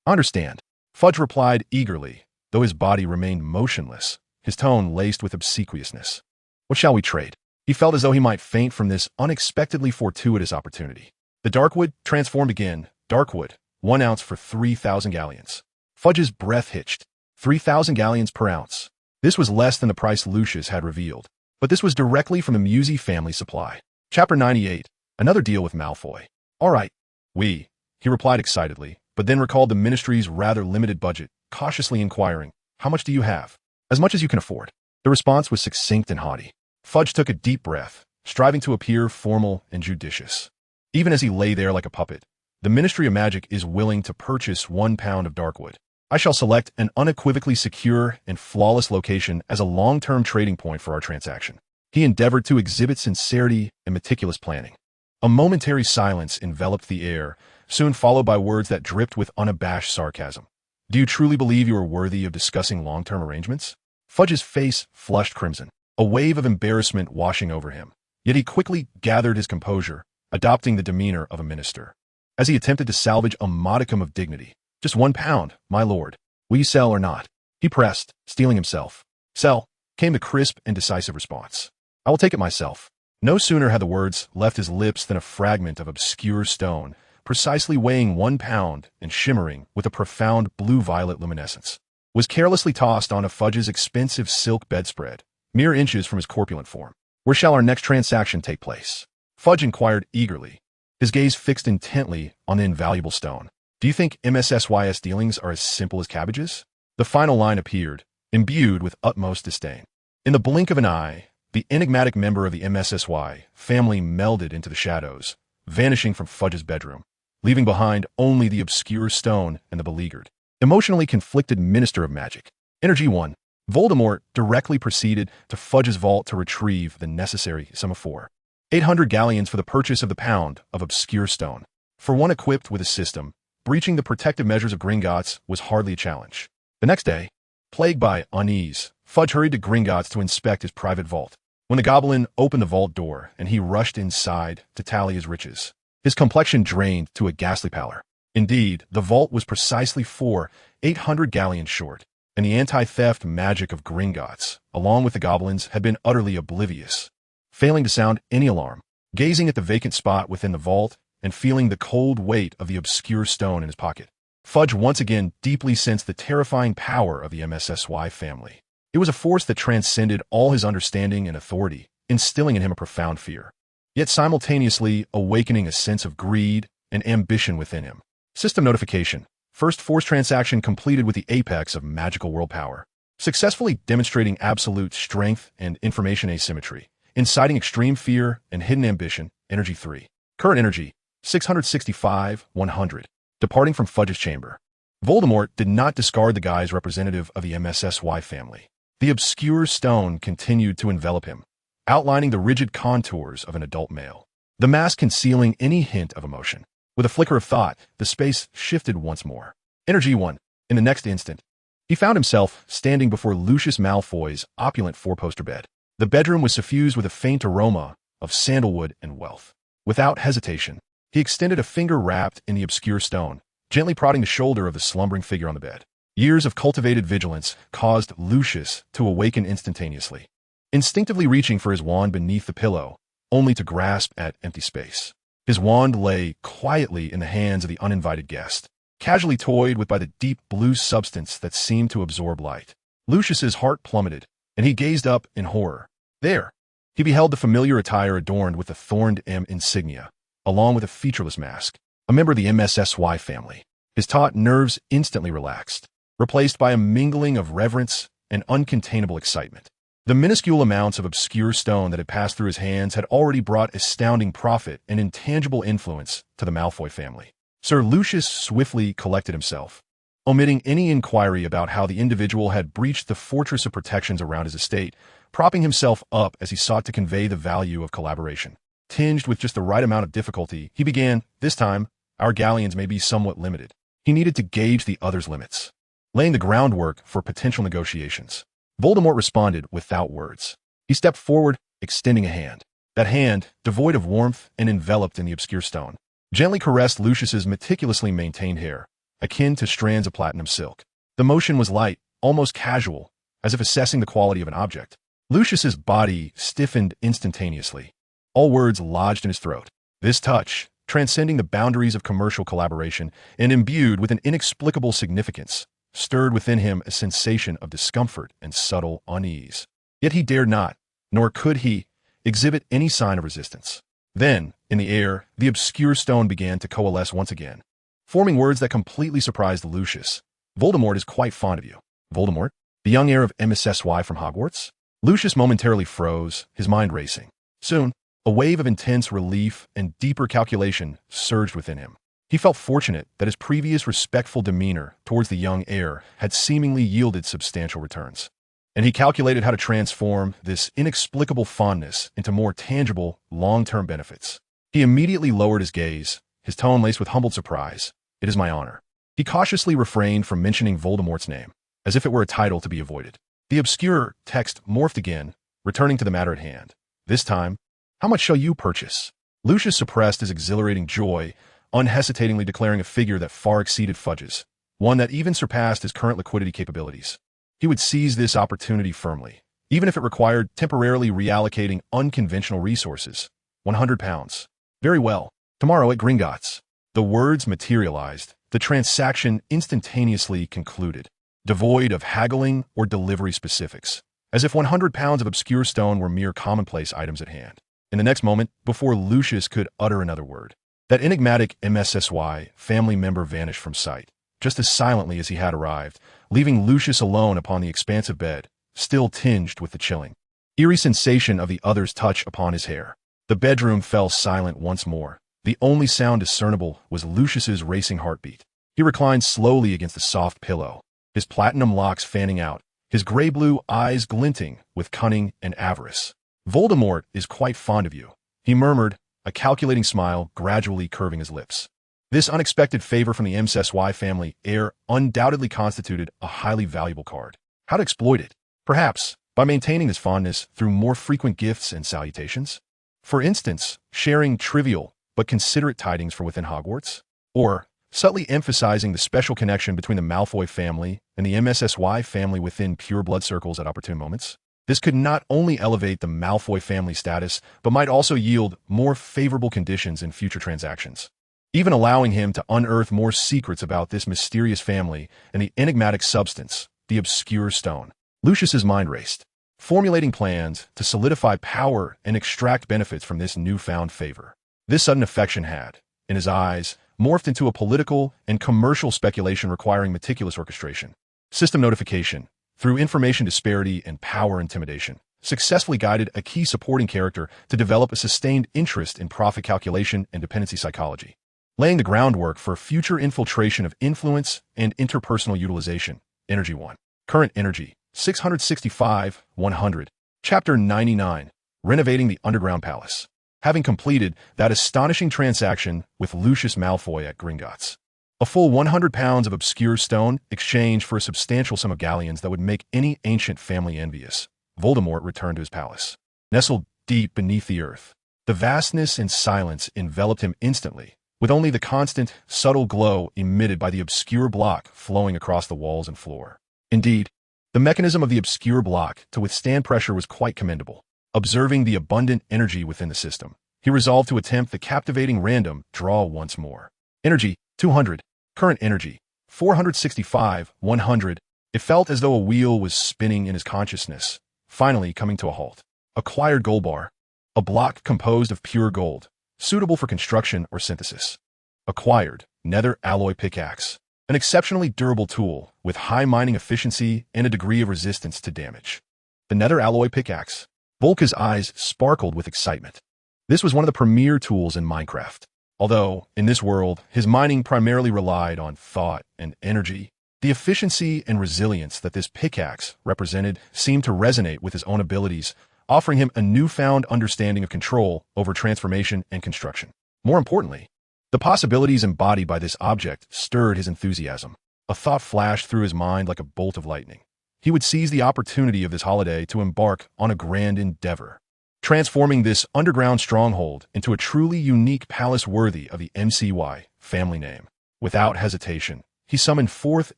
Understand. Fudge replied eagerly, though his body remained motionless, his tone laced with obsequiousness. What shall we trade? He felt as though he might faint from this unexpectedly fortuitous opportunity. The darkwood transformed again. Darkwood, 1 ounce for 3,000 galleons. Fudge's breath hitched. 3,000 galleons per ounce. This was less than the price Lucius had revealed, but this was directly from the Msi family supply. Chapter 98. Another deal with Malfoy. All right. He replied excitedly, but then recalled the ministry's rather limited budget, cautiously inquiring, how much do you have? As much as you can afford. The response was succinct and haughty. Fudge took a deep breath, striving to appear formal and judicious. Even as he lay there like a puppet, The Ministry of Magic is willing to purchase 1 pound of Darkwood. I shall select an unequivocally secure and flawless location as a long-term trading point for our transaction. He endeavored to exhibit sincerity and meticulous planning. A momentary silence enveloped the air, soon followed by words that dripped with unabashed sarcasm. Do you truly believe you are worthy of discussing long-term arrangements? Fudge's face flushed crimson, a wave of embarrassment washing over him. Yet he quickly gathered his composure, adopting the demeanor of a minister. As he attempted to salvage a modicum of dignity, just 1 pound, my lord. Will you sell or not? He pressed, steeling himself. Sell, came the crisp and decisive response. I will take it myself. No sooner had the words left his lips than a fragment of obscure stone, precisely weighing 1 pound and shimmering with a profound blue-violet luminescence, was carelessly tossed onto Fudge's expensive silk bedspread, mere inches from his corpulent form. Where shall our next transaction take place? Fudge inquired eagerly, his gaze fixed intently on the invaluable stone. Do you think MSSY's dealings are as simple as cabbages? The final line appeared, imbued with utmost disdain. In the blink of an eye, the enigmatic member of the MSSY family melded into the shadows, vanishing from Fudge's bedroom, leaving behind only the obscure stone and the beleaguered, emotionally conflicted Minister of Magic. Energy 1. Voldemort directly proceeded to Fudge's vault to retrieve the necessary sum of 4,800 galleons for the purchase of the pound of obscure stone. For one equipped with a system, breaching the protective measures of Gringotts was hardly a challenge. The next day, plagued by unease, Fudge hurried to Gringotts to inspect his private vault. When the goblin opened the vault door and he rushed inside to tally his riches, his complexion drained to a ghastly pallor. Indeed, the vault was precisely 4,800 galleons short, and the anti-theft magic of Gringotts, along with the goblins, had been utterly oblivious. Failing to sound any alarm, gazing at the vacant spot within the vault and feeling the cold weight of the obscure stone in his pocket, Fudge once again deeply sensed the terrifying power of the MSSY family. It was a force that transcended all his understanding and authority, instilling in him a profound fear, yet simultaneously awakening a sense of greed and ambition within him. System notification. First force transaction completed with the apex of magical world power, successfully demonstrating absolute strength and information asymmetry, inciting extreme fear and hidden ambition. Energy 3. Current energy, 665,100. Departing from Fudge's chamber. Voldemort did not discard the guise representative of the MSSY family. The obscure stone continued to envelop him, outlining the rigid contours of an adult male, the mask concealing any hint of emotion. With a flicker of thought, the space shifted once more. Energy 1. In the next instant, he found himself standing before Lucius Malfoy's opulent four-poster bed. The bedroom was suffused with a faint aroma of sandalwood and wealth. Without hesitation, he extended a finger wrapped in the obscure stone, gently prodding the shoulder of the slumbering figure on the bed. Years of cultivated vigilance caused Lucius to awaken instantaneously, instinctively reaching for his wand beneath the pillow, only to grasp at empty space. His wand lay quietly in the hands of the uninvited guest, casually toyed with by the deep blue substance that seemed to absorb light. Lucius's heart plummeted, and he gazed up in horror. There, he beheld the familiar attire adorned with the thorned M insignia, along with a featureless mask, a member of the MSSY family. His taut nerves instantly relaxed, replaced by a mingling of reverence and uncontainable excitement. The minuscule amounts of obscure stone that had passed through his hands had already brought astounding profit and intangible influence to the Malfoy family. Sir Lucius swiftly collected himself, omitting any inquiry about how the individual had breached the fortress of protections around his estate, propping himself up as he sought to convey the value of collaboration. Tinged with just the right amount of difficulty, he began, this time, our galleons may be somewhat limited. He needed to gauge the other's limits, laying the groundwork for potential negotiations. Voldemort responded without words. He stepped forward, extending a hand. That hand, devoid of warmth and enveloped in the obscure stone, gently caressed Lucius's meticulously maintained hair, akin to strands of platinum silk. The motion was light, almost casual, as if assessing the quality of an object. Lucius's body stiffened instantaneously, all words lodged in his throat. This touch, transcending the boundaries of commercial collaboration and imbued with an inexplicable significance, stirred within him a sensation of discomfort and subtle unease. Yet he dared not, nor could he, exhibit any sign of resistance. Then, in the air, the obscure stone began to coalesce once again, forming words that completely surprised Lucius. Voldemort is quite fond of you. Voldemort? The young heir of MSSY from Hogwarts? Lucius momentarily froze, his mind racing. Soon, a wave of intense relief and deeper calculation surged within him. He felt fortunate that his previous respectful demeanor towards the young heir had seemingly yielded substantial returns. And he calculated how to transform this inexplicable fondness into more tangible, long-term benefits. He immediately lowered his gaze, his tone laced with humbled surprise. "It is my honor." He cautiously refrained from mentioning Voldemort's name, as if it were a title to be avoided. The obscure text morphed again, returning to the matter at hand. This time, "How much shall you purchase?" Lucius suppressed his exhilarating joy, unhesitatingly declaring a figure that far exceeded Fudge's, one that even surpassed his current liquidity capabilities. He would seize this opportunity firmly, even if it required temporarily reallocating unconventional resources. 100 pounds. Very well. Tomorrow at Gringotts. The words materialized. The transaction instantaneously concluded, devoid of haggling or delivery specifics, as if 100 pounds of obscure stone were mere commonplace items at hand. In the next moment, before Lucius could utter another word, that enigmatic MSSY family member vanished from sight, just as silently as he had arrived, leaving Lucius alone upon the expansive bed, still tinged with the chilling, eerie sensation of the other's touch upon his hair. The bedroom fell silent once more. The only sound discernible was Lucius's racing heartbeat. He reclined slowly against the soft pillow, his platinum locks fanning out, his gray-blue eyes glinting with cunning and avarice. "Voldemort is quite fond of you," he murmured, a calculating smile gradually curving his lips. This unexpected favor from the MSSY family heir undoubtedly constituted a highly valuable card. How to exploit it? Perhaps by maintaining this fondness through more frequent gifts and salutations? For instance, sharing trivial but considerate tidings from within Hogwarts? Or subtly emphasizing the special connection between the Malfoy family and the MSSY family within pure blood circles at opportune moments? This could not only elevate the Malfoy family status, but might also yield more favorable conditions in future transactions, even allowing him to unearth more secrets about this mysterious family and the enigmatic substance, the obscure stone. Lucius's mind raced, formulating plans to solidify power and extract benefits from this newfound favor. This sudden affection had, in his eyes, morphed into a political and commercial speculation requiring meticulous orchestration. System notification, through information disparity and power intimidation, successfully guided a key supporting character to develop a sustained interest in profit calculation and dependency psychology, laying the groundwork for future infiltration of influence and interpersonal utilization. Energy 1. Current energy, 665, 100. Chapter 99. Renovating the Underground Palace. Having completed that astonishing transaction with Lucius Malfoy at Gringotts, a full 100 pounds of obscure stone exchanged for a substantial sum of galleons that would make any ancient family envious, Voldemort returned to his palace. Nestled deep beneath the earth, the vastness and silence enveloped him instantly, with only the constant, subtle glow emitted by the obscure block flowing across the walls and floor. Indeed, the mechanism of the obscure block to withstand pressure was quite commendable. Observing the abundant energy within the system, he resolved to attempt the captivating random draw once more. Energy, 200. Current energy, 465, 100. It felt as though a wheel was spinning in his consciousness, finally coming to a halt. Acquired gold bar, a block composed of pure gold, suitable for construction or synthesis. Acquired nether alloy pickaxe, an exceptionally durable tool with high mining efficiency and a degree of resistance to damage. The nether alloy pickaxe. Volka's eyes sparkled with excitement. This was one of the premier tools in Minecraft. Although, in this world, his mining primarily relied on thought and energy, the efficiency and resilience that this pickaxe represented seemed to resonate with his own abilities, offering him a newfound understanding of control over transformation and construction. More importantly, the possibilities embodied by this object stirred his enthusiasm. A thought flashed through his mind like a bolt of lightning. He would seize the opportunity of this holiday to embark on a grand endeavor, transforming this underground stronghold into a truly unique palace worthy of the MCY family name. Without hesitation, he summoned forth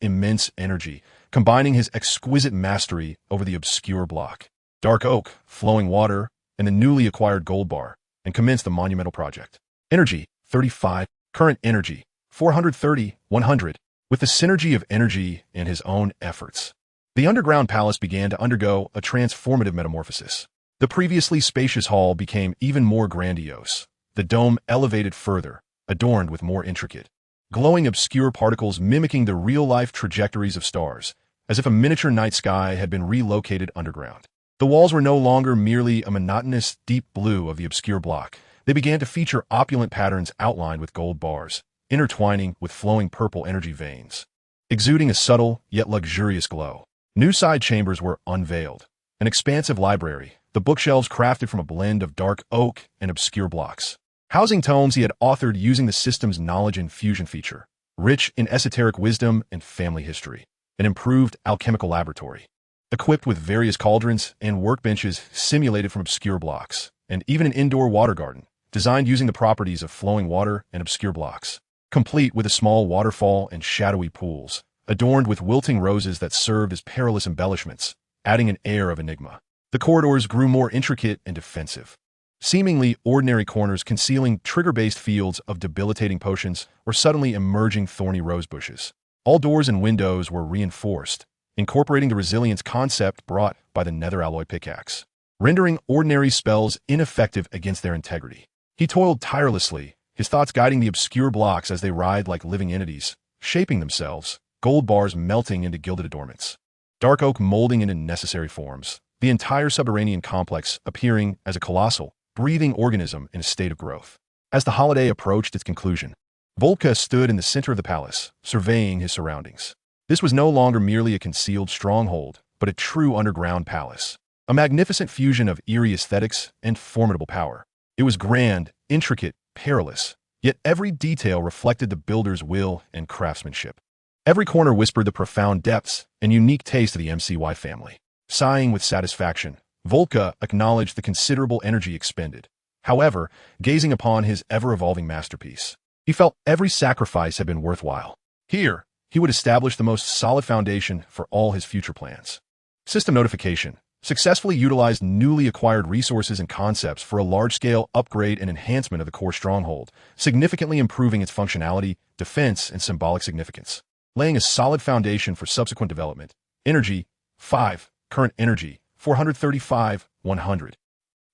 immense energy, combining his exquisite mastery over the obscure block, dark oak, flowing water, and the newly acquired gold bar, and commenced the monumental project. Energy, 35. Current energy, 430, 100. With the synergy of energy and his own efforts, the underground palace began to undergo a transformative metamorphosis. The previously spacious hall became even more grandiose. The dome elevated further, adorned with more intricate, glowing obscure particles mimicking the real-life trajectories of stars, as if a miniature night sky had been relocated underground. The walls were no longer merely a monotonous deep blue of the obscure block. They began to feature opulent patterns outlined with gold bars, intertwining with flowing purple energy veins, exuding a subtle yet luxurious glow. New side chambers were unveiled. An expansive library, the bookshelves crafted from a blend of dark oak and obscure blocks, housing tomes he had authored using the system's knowledge infusion feature, rich in esoteric wisdom and family history. An improved alchemical laboratory, equipped with various cauldrons and workbenches simulated from obscure blocks, and even an indoor water garden, designed using the properties of flowing water and obscure blocks, complete with a small waterfall and shadowy pools, adorned with wilting roses that served as perilous embellishments, adding an air of enigma. The corridors grew more intricate and defensive, seemingly ordinary corners concealing trigger-based fields of debilitating potions or suddenly emerging thorny rose bushes. All doors and windows were reinforced, incorporating the resilience concept brought by the nether alloy pickaxe, rendering ordinary spells ineffective against their integrity. He toiled tirelessly, his thoughts guiding the obscure blocks as they writhed like living entities, shaping themselves, gold bars melting into gilded adornments, dark oak molding into necessary forms, the entire subterranean complex appearing as a colossal, breathing organism in a state of growth. As the holiday approached its conclusion, Voltekai stood in the center of the palace, surveying his surroundings. This was no longer merely a concealed stronghold, but a true underground palace, a magnificent fusion of eerie aesthetics and formidable power. It was grand, intricate, perilous, yet every detail reflected the builder's will and craftsmanship. Every corner whispered the profound depths and unique taste of the MCY family. Sighing with satisfaction, Voltekai acknowledged the considerable energy expended. However, gazing upon his ever-evolving masterpiece, he felt every sacrifice had been worthwhile. Here, he would establish the most solid foundation for all his future plans. System notification. Successfully utilized newly acquired resources and concepts for a large-scale upgrade and enhancement of the core stronghold, significantly improving its functionality, defense, and symbolic significance. Laying a solid foundation for subsequent development. Energy, 5. Current energy, 435, 100.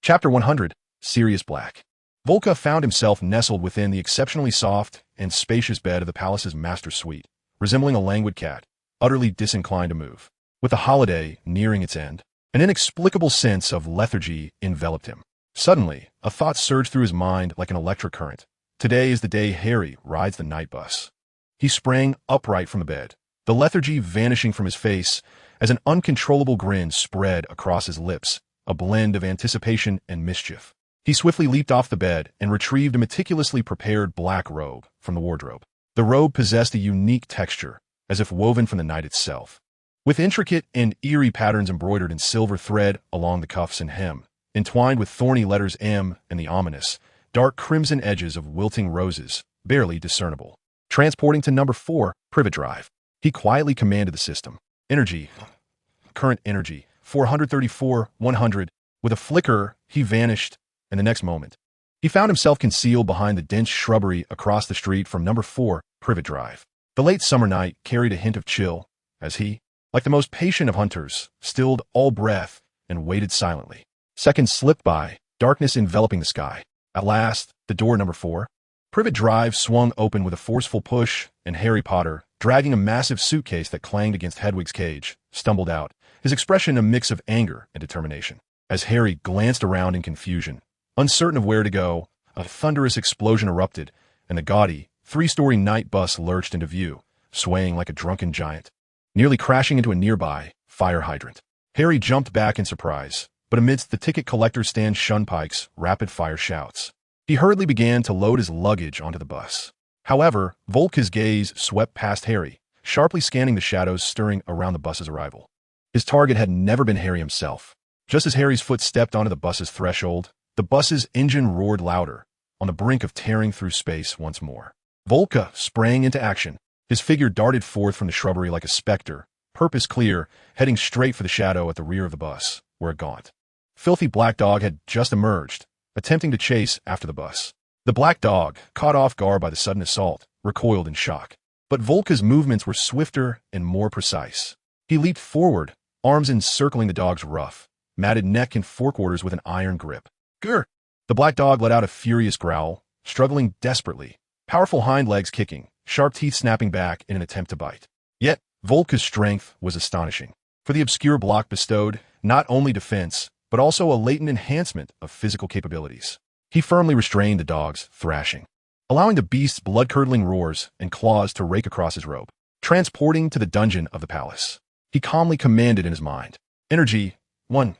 Chapter 100, Sirius Black. Voltekai found himself nestled within the exceptionally soft and spacious bed of the palace's master suite, resembling a languid cat, utterly disinclined to move. With the holiday nearing its end, an inexplicable sense of lethargy enveloped him. Suddenly, a thought surged through his mind like an electric current. Today is the day Harry rides the night bus. He sprang upright from the bed, the lethargy vanishing from his face as an uncontrollable grin spread across his lips, a blend of anticipation and mischief. He swiftly leaped off the bed and retrieved a meticulously prepared black robe from the wardrobe. The robe possessed a unique texture, as if woven from the night itself, with intricate and eerie patterns embroidered in silver thread along the cuffs and hem, entwined with thorny letters M and the ominous, dark crimson edges of wilting roses, barely discernible. Transporting to number 4, Privet Drive. He quietly commanded the system. Energy. Current energy, 434, 100. With a flicker, he vanished, and the next moment, he found himself concealed behind the dense shrubbery across the street from number 4, Privet Drive. The late summer night carried a hint of chill, as he, like the most patient of hunters, stilled all breath and waited silently. Seconds slipped by, darkness enveloping the sky. At last, the door number 4, Privet Drive swung open with a forceful push, and Harry Potter, dragging a massive suitcase that clanged against Hedwig's cage, stumbled out, his expression a mix of anger and determination. As Harry glanced around in confusion, uncertain of where to go, a thunderous explosion erupted, and the gaudy, 3-story night bus lurched into view, swaying like a drunken giant, nearly crashing into a nearby fire hydrant. Harry jumped back in surprise, but amidst the ticket collector stand shunpike's rapid-fire shouts, he hurriedly began to load his luggage onto the bus. However, Voltekai's gaze swept past Harry, sharply scanning the shadows stirring around the bus's arrival. His target had never been Harry himself. Just as Harry's foot stepped onto the bus's threshold, the bus's engine roared louder, on the brink of tearing through space once more. Voltekai sprang into action. His figure darted forth from the shrubbery like a specter, purpose clear, heading straight for the shadow at the rear of the bus, where a gaunt, filthy black dog had just emerged, attempting to chase after the bus. The black dog, caught off guard by the sudden assault, recoiled in shock. But Voltekai's movements were swifter and more precise. He leaped forward, arms encircling the dog's rough, matted neck and forequarters with an iron grip. Grr! The black dog let out a furious growl, struggling desperately, powerful hind legs kicking, sharp teeth snapping back in an attempt to bite. Yet, Voltekai's strength was astonishing, for the obscure block bestowed not only defense, but also a latent enhancement of physical capabilities. He firmly restrained the dog's thrashing. allowing the beast's blood-curdling roars and claws to rake across his robe. Transporting to the dungeon of the palace, he calmly commanded in his mind. Energy, 1.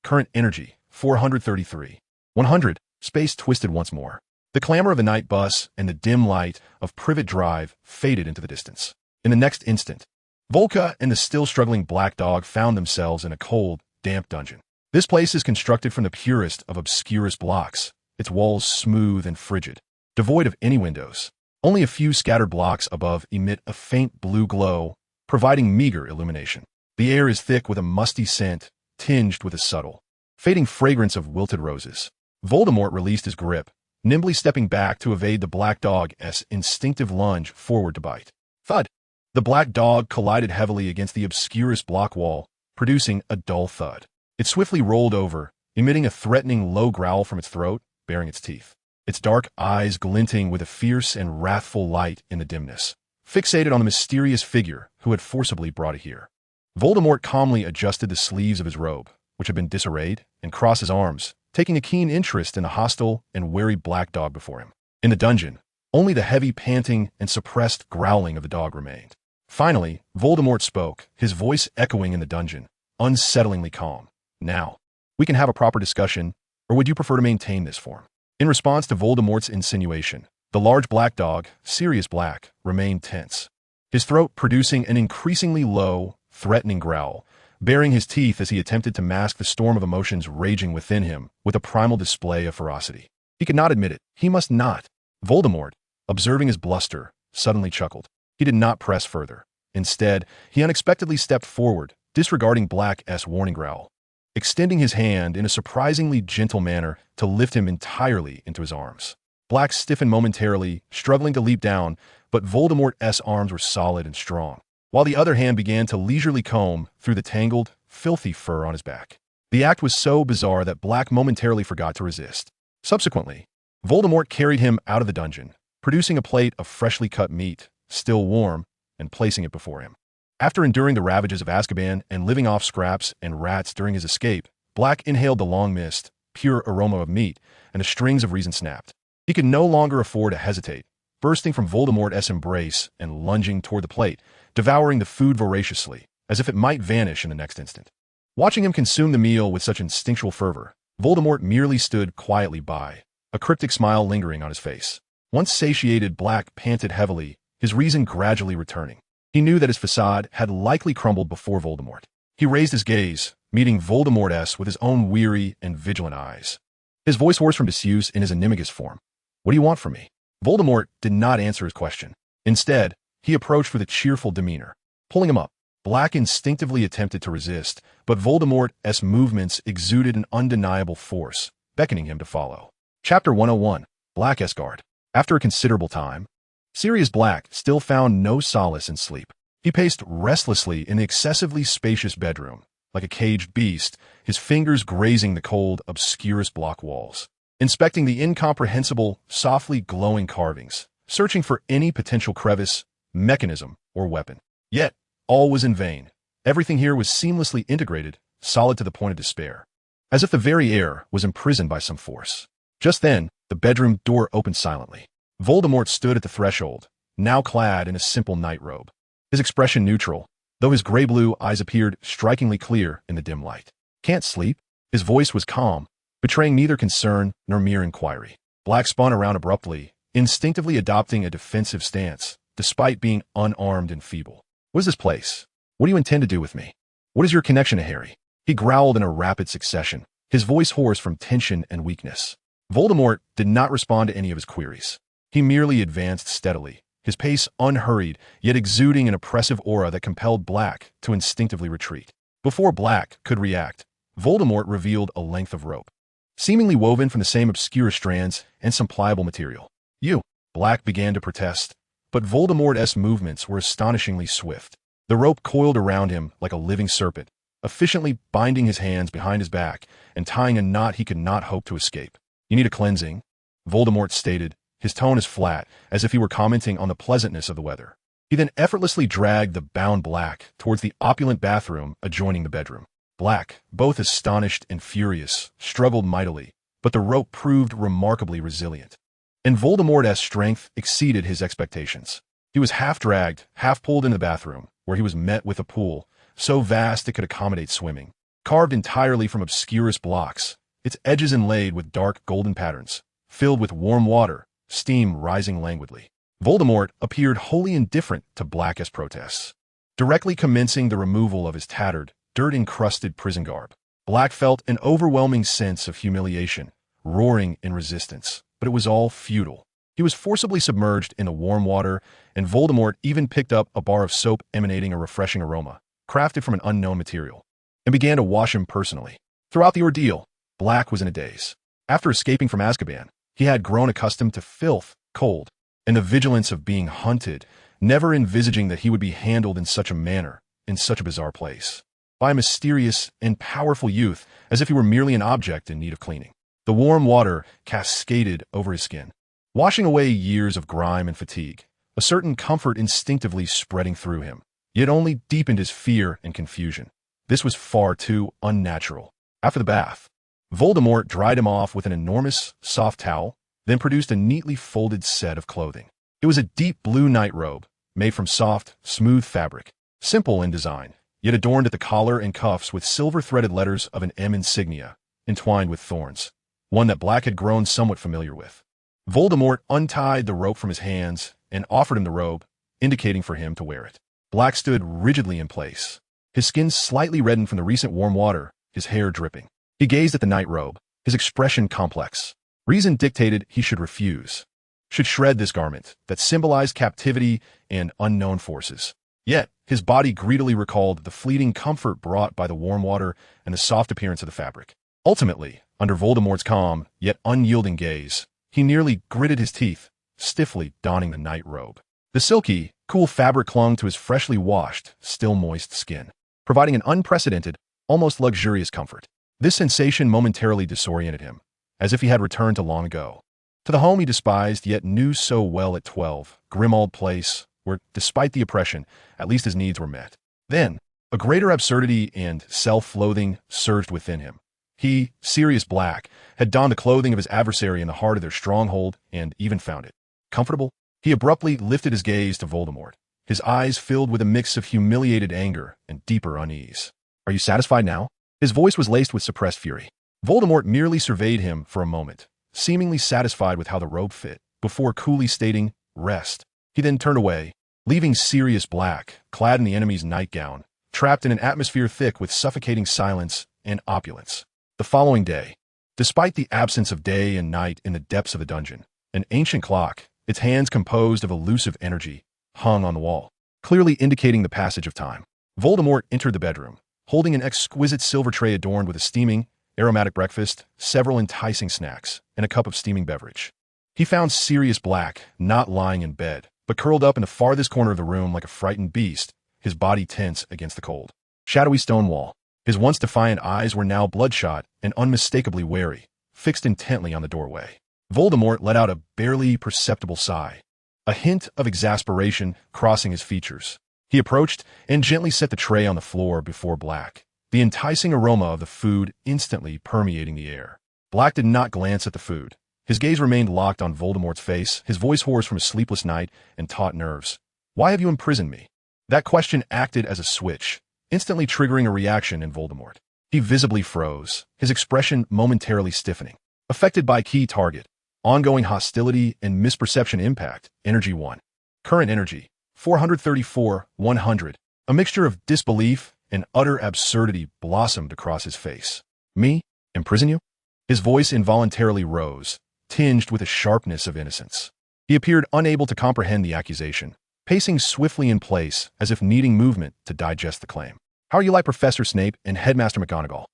Current energy, 433. 100. Space twisted once more. The clamor of the night bus and the dim light of Privet Drive faded into the distance. In the next instant, Volka and the still struggling black dog found themselves in a cold, damp dungeon. This place is constructed from the purest of obscurest blocks, its walls smooth and frigid, devoid of any windows. Only a few scattered blocks above emit a faint blue glow, providing meager illumination. The air is thick with a musty scent, tinged with a subtle, fading fragrance of wilted roses. Voldemort released his grip, nimbly stepping back to evade the black dog's instinctive lunge forward to bite. Thud! The black dog collided heavily against the obscurest block wall, producing a dull thud. It swiftly rolled over, emitting a threatening low growl from its throat, baring its teeth. Its dark eyes glinting with a fierce and wrathful light in the dimness, fixated on the mysterious figure who had forcibly brought it here. Voldemort calmly adjusted the sleeves of his robe, which had been disarrayed, and crossed his arms, taking a keen interest in the hostile and wary black dog before him. In the dungeon, only the heavy panting and suppressed growling of the dog remained. Finally, Voldemort spoke, his voice echoing in the dungeon, unsettlingly calm. Now, we can have a proper discussion, or would you prefer to maintain this form? In response to Voldemort's insinuation, the large black dog, Sirius Black, remained tense, his throat producing an increasingly low, threatening growl, baring his teeth as he attempted to mask the storm of emotions raging within him with a primal display of ferocity. He could not admit it. He must not. Voldemort, observing his bluster, suddenly chuckled. He did not press further. Instead, he unexpectedly stepped forward, disregarding Black's warning growl, extending his hand in a surprisingly gentle manner to lift him entirely into his arms. Black stiffened momentarily, struggling to leap down, but Voldemort's arms were solid and strong, while the other hand began to leisurely comb through the tangled, filthy fur on his back. The act was so bizarre that Black momentarily forgot to resist. Subsequently, Voldemort carried him out of the dungeon, producing a plate of freshly cut meat, still warm, and placing it before him. After enduring the ravages of Azkaban and living off scraps and rats during his escape, Black inhaled the long mist, pure aroma of meat, and the strings of reason snapped. He could no longer afford to hesitate, bursting from Voldemort's embrace and lunging toward the plate, devouring the food voraciously, as if it might vanish in the next instant. Watching him consume the meal with such instinctual fervor, Voldemort merely stood quietly by, a cryptic smile lingering on his face. Once satiated, Black panted heavily, his reason gradually returning. He knew that his facade had likely crumbled before Voldemort. He raised his gaze, meeting Voldemort's with his own weary and vigilant eyes. His voice hoarse from disuse in his animagus form. What do you want from me? Voldemort did not answer his question. Instead, he approached with a cheerful demeanor. Pulling him up, Black instinctively attempted to resist, but Voldemort's movements exuded an undeniable force, beckoning him to follow. Chapter 101, Black's Guard. After a considerable time, Sirius Black still found no solace in sleep. He paced restlessly in the excessively spacious bedroom, like a caged beast, his fingers grazing the cold, obscurest block walls, inspecting the incomprehensible, softly glowing carvings, searching for any potential crevice, mechanism, or weapon. Yet, all was in vain. Everything here was seamlessly integrated, solid to the point of despair, as if the very air was imprisoned by some force. Just then, the bedroom door opened silently. Voldemort stood at the threshold, now clad in a simple night robe. His expression neutral, though his gray-blue eyes appeared strikingly clear in the dim light. Can't sleep? His voice was calm, betraying neither concern nor mere inquiry. Black spun around abruptly, instinctively adopting a defensive stance, despite being unarmed and feeble. What is this place? What do you intend to do with me? What is your connection to Harry? He growled in a rapid succession, his voice hoarse from tension and weakness. Voldemort did not respond to any of his queries. He merely advanced steadily, his pace unhurried, yet exuding an oppressive aura that compelled Black to instinctively retreat. Before Black could react, Voldemort revealed a length of rope, seemingly woven from the same obscure strands and some pliable material. You! Black began to protest, but Voldemort's movements were astonishingly swift. The rope coiled around him like a living serpent, efficiently binding his hands behind his back and tying a knot he could not hope to escape. You need a cleansing, Voldemort stated, his tone as flat as if he were commenting on the pleasantness of the weather. He then effortlessly dragged the bound Black towards the opulent bathroom adjoining the bedroom. Black, both astonished and furious, struggled mightily, but the rope proved remarkably resilient. and Voldemort's strength exceeded his expectations. He was half dragged, half pulled into the bathroom, where he was met with a pool, so vast it could accommodate swimming. Carved entirely from obscurest blocks, its edges inlaid with dark golden patterns, filled with warm water, steam rising languidly. Voldemort appeared wholly indifferent to Black's protests, directly commencing the removal of his tattered, dirt-encrusted prison garb. Black felt an overwhelming sense of humiliation, roaring in resistance, but it was all futile. He was forcibly submerged in the warm water, and Voldemort even picked up a bar of soap emanating a refreshing aroma, crafted from an unknown material, and began to wash him personally. Throughout the ordeal, Black was in a daze. After escaping from Azkaban, he had grown accustomed to filth, cold, and the vigilance of being hunted, never envisaging that he would be handled in such a manner, in such a bizarre place, by a mysterious and powerful youth, as if he were merely an object in need of cleaning. The warm water cascaded over his skin, washing away years of grime and fatigue, a certain comfort instinctively spreading through him, yet only deepened his fear and confusion. This was far too unnatural. After the bath, Voldemort dried him off with an enormous, soft towel, then produced a neatly folded set of clothing. It was a deep blue nightrobe, made from soft, smooth fabric, simple in design, yet adorned at the collar and cuffs with silver-threaded letters of an M insignia, entwined with thorns, one that Black had grown somewhat familiar with. Voldemort untied the rope from his hands and offered him the robe, indicating for him to wear it. Black stood rigidly in place, his skin slightly reddened from the recent warm water, his hair dripping. He gazed at the nightrobe, his expression complex. Reason dictated he should refuse, should shred this garment that symbolized captivity and unknown forces. Yet, his body greedily recalled the fleeting comfort brought by the warm water and the soft appearance of the fabric. Ultimately, under Voldemort's calm, yet unyielding gaze, he nearly gritted his teeth, stiffly donning the nightrobe. The silky, cool fabric clung to his freshly washed, still moist skin, providing an unprecedented, almost luxurious comfort. This sensation momentarily disoriented him, as if he had returned to long ago, to the home he despised yet knew so well at 12, Grimmauld Place, where, despite the oppression, at least his needs were met. Then, a greater absurdity and self-loathing surged within him. He, Sirius Black, had donned the clothing of his adversary in the heart of their stronghold and even found it comfortable. He abruptly lifted his gaze to Voldemort, his eyes filled with a mix of humiliated anger and deeper unease. "Are you satisfied now?" His voice was laced with suppressed fury. Voldemort merely surveyed him for a moment, seemingly satisfied with how the robe fit, before coolly stating, "Rest." He then turned away, leaving Sirius Black, clad in the enemy's nightgown, trapped in an atmosphere thick with suffocating silence and opulence. The following day, despite the absence of day and night in the depths of the dungeon, an ancient clock, its hands composed of elusive energy, hung on the wall, clearly indicating the passage of time. Voldemort entered the bedroom, holding an exquisite silver tray adorned with a steaming, aromatic breakfast, several enticing snacks, and a cup of steaming beverage. He found Sirius Black not lying in bed, but curled up in the farthest corner of the room like a frightened beast, his body tense against the cold, shadowy stone wall. His once defiant eyes were now bloodshot and unmistakably wary, fixed intently on the doorway. Voldemort let out a barely perceptible sigh, a hint of exasperation crossing his features. He approached and gently set the tray on the floor before Black, the enticing aroma of the food instantly permeating the air. Black did not glance at the food. His gaze remained locked on Voldemort's face, his voice hoarse from a sleepless night and taut nerves. "Why have you imprisoned me?" That question acted as a switch, instantly triggering a reaction in Voldemort. He visibly froze, his expression momentarily stiffening. Affected by key target, ongoing hostility and misperception impact, energy 1. Current energy, 434, 100. A mixture of disbelief and utter absurdity blossomed across his face. "Me? Imprison you?" His voice involuntarily rose, tinged with the sharpness of innocence. He appeared unable to comprehend the accusation, pacing swiftly in place as if needing movement to digest the claim. "How are you like Professor Snape and Headmaster McGonagall?"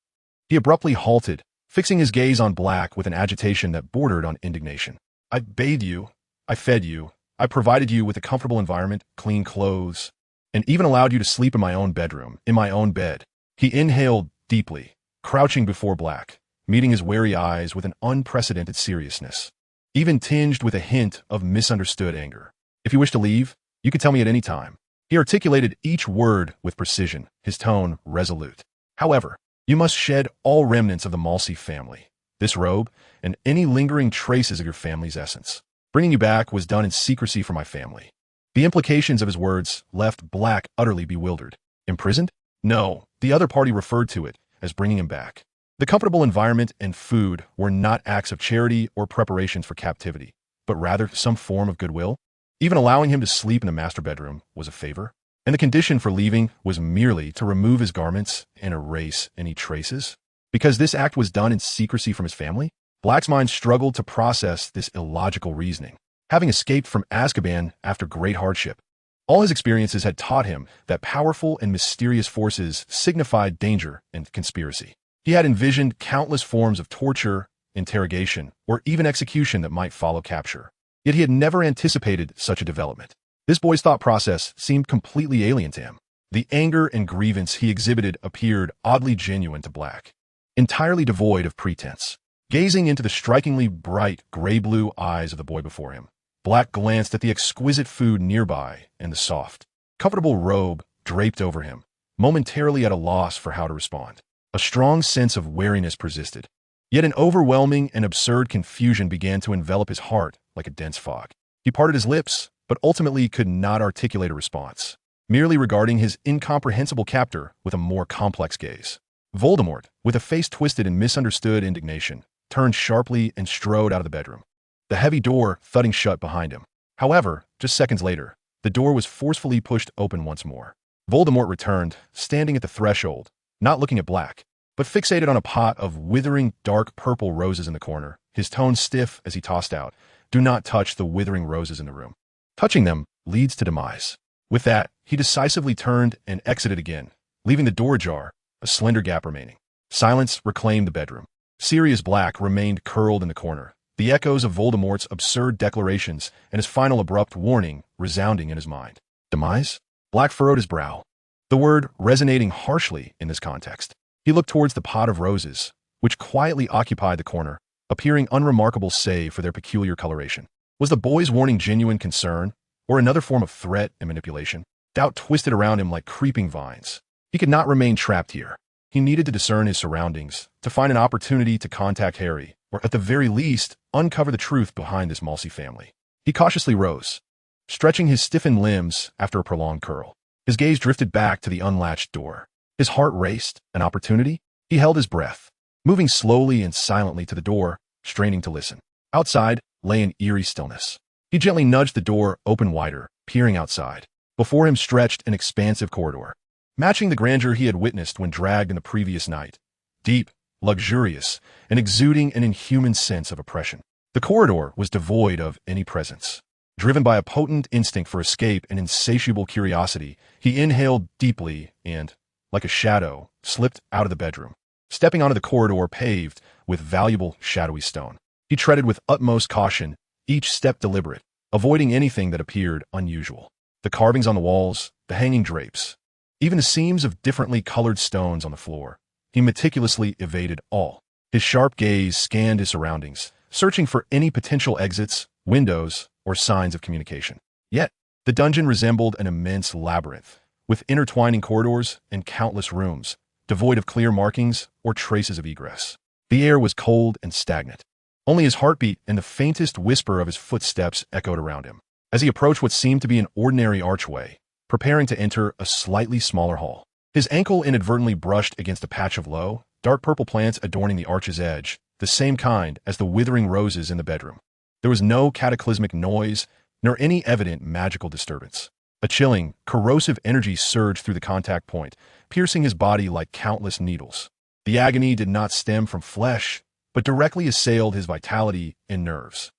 He abruptly halted, fixing his gaze on Black with an agitation that bordered on indignation. "I bathed you, I fed you, I provided you with a comfortable environment, clean clothes, and even allowed you to sleep in my own bedroom, in my own bed." He inhaled deeply, crouching before Black, meeting his wary eyes with an unprecedented seriousness, even tinged with a hint of misunderstood anger. "If you wish to leave, you can tell me at any time." He articulated each word with precision, his tone resolute. "However, you must shed all remnants of the Malsey family, this robe, and any lingering traces of your family's essence." Bringing you back was done in secrecy for my family. The implications of his words left Black utterly bewildered. Imprisoned? No, the other party referred to it as bringing him back. The comfortable environment and food were not acts of charity or preparations for captivity, but rather some form of goodwill. Even allowing him to sleep in the master bedroom was a favor, and the condition for leaving was merely to remove his garments and erase any traces. Because this act was done in secrecy from his family, Black's mind struggled to process this illogical reasoning. Having escaped from Azkaban after great hardship, all his experiences had taught him that powerful and mysterious forces signified danger and conspiracy. He had envisioned countless forms of torture, interrogation, or even execution that might follow capture. Yet he had never anticipated such a development. This boy's thought process seemed completely alien to him. The anger and grievance he exhibited appeared oddly genuine to Black, entirely devoid of pretense. Gazing into the strikingly bright gray-blue eyes of the boy before him, Black glanced at the exquisite food nearby and the soft, comfortable robe draped over him, momentarily at a loss for how to respond. A strong sense of wariness persisted, yet an overwhelming and absurd confusion began to envelop his heart like a dense fog. He parted his lips, but ultimately could not articulate a response, merely regarding his incomprehensible captor with a more complex gaze. Voldemort, with a face twisted in misunderstood indignation, turned sharply and strode out of the bedroom, the heavy door thudding shut behind him. However, just seconds later, the door was forcefully pushed open once more. Voldemort returned, standing at the threshold, not looking at Black, but fixated on a pot of withering dark purple roses in the corner, his tone stiff as he tossed out, "Do not touch the withering roses in the room. Touching them leads to demise." With that, he decisively turned and exited again, leaving the door ajar, a slender gap remaining. Silence reclaimed the bedroom. Sirius Black remained curled in the corner, the echoes of Voldemort's absurd declarations and his final abrupt warning resounding in his mind. Demise? Black furrowed his brow, the word resonating harshly in this context. He looked towards the pot of roses, which quietly occupied the corner, appearing unremarkable save for their peculiar coloration. Was the boy's warning genuine concern, or another form of threat and manipulation? Doubt twisted around him like creeping vines. He could not remain trapped here. He needed to discern his surroundings, to find an opportunity to contact Harry, or at the very least, uncover the truth behind this Malsey family. He cautiously rose, stretching his stiffened limbs after a prolonged curl. His gaze drifted back to the unlatched door. His heart raced. An opportunity? He held his breath, moving slowly and silently to the door, straining to listen. Outside lay an eerie stillness. He gently nudged the door open wider, peering outside. Before him stretched an expansive corridor, matching the grandeur he had witnessed when dragged in the previous night. Deep, luxurious, and exuding an inhuman sense of oppression. The corridor was devoid of any presence. Driven by a potent instinct for escape and insatiable curiosity, he inhaled deeply and, like a shadow, slipped out of the bedroom, stepping onto the corridor paved with valuable shadowy stone. He treaded with utmost caution, each step deliberate, avoiding anything that appeared unusual. The carvings on the walls, the hanging drapes, even the seams of differently colored stones on the floor. He meticulously evaded all. His sharp gaze scanned his surroundings, searching for any potential exits, windows, or signs of communication. Yet, the dungeon resembled an immense labyrinth, with intertwining corridors and countless rooms, devoid of clear markings or traces of egress. The air was cold and stagnant. Only his heartbeat and the faintest whisper of his footsteps echoed around him. As he approached what seemed to be an ordinary archway, preparing to enter a slightly smaller hall, his ankle inadvertently brushed against a patch of low, dark purple plants adorning the arch's edge, the same kind as the withering roses in the bedroom. There was no cataclysmic noise, nor any evident magical disturbance. A chilling, corrosive energy surged through the contact point, piercing his body like countless needles. The agony did not stem from flesh, but directly assailed his vitality and nerves.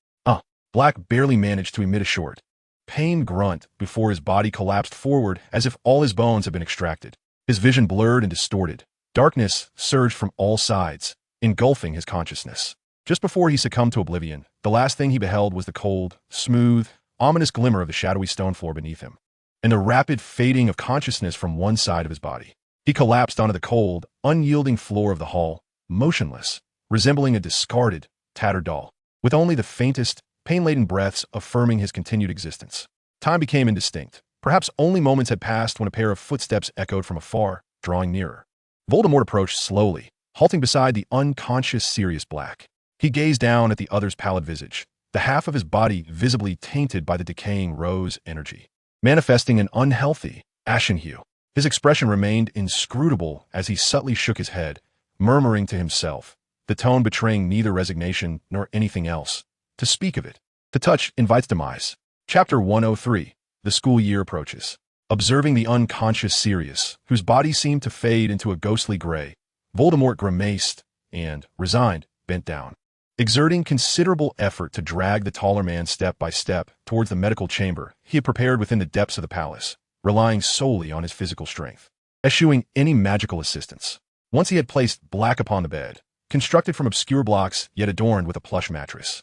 Black barely managed to emit a short, pained grunt before his body collapsed forward as if all his bones had been extracted. His vision blurred and distorted. Darkness surged from all sides, engulfing his consciousness. Just before he succumbed to oblivion, the last thing he beheld was the cold, smooth, ominous glimmer of the shadowy stone floor beneath him, and the rapid fading of consciousness from one side of his body. He collapsed onto the cold, unyielding floor of the hall, motionless, resembling a discarded, tattered doll, with only the faintest, pain-laden breaths affirming his continued existence. Time became indistinct. Perhaps only moments had passed when a pair of footsteps echoed from afar, drawing nearer. Voldemort approached slowly, halting beside the unconscious Sirius Black. He gazed down at the other's pallid visage, the half of his body visibly tainted by the decaying rose energy, manifesting an unhealthy, ashen hue. His expression remained inscrutable as he subtly shook his head, murmuring to himself, the tone betraying neither resignation nor anything else. To speak of it. To touch invites demise. Chapter 103. The school year approaches. Observing the unconscious Sirius, whose body seemed to fade into a ghostly gray, Voldemort grimaced and, resigned, bent down, exerting considerable effort to drag the taller man step by step towards the medical chamber he had prepared within the depths of the palace, relying solely on his physical strength, eschewing any magical assistance. Once he had placed Black upon the bed, constructed from obscure blocks yet adorned with a plush mattress,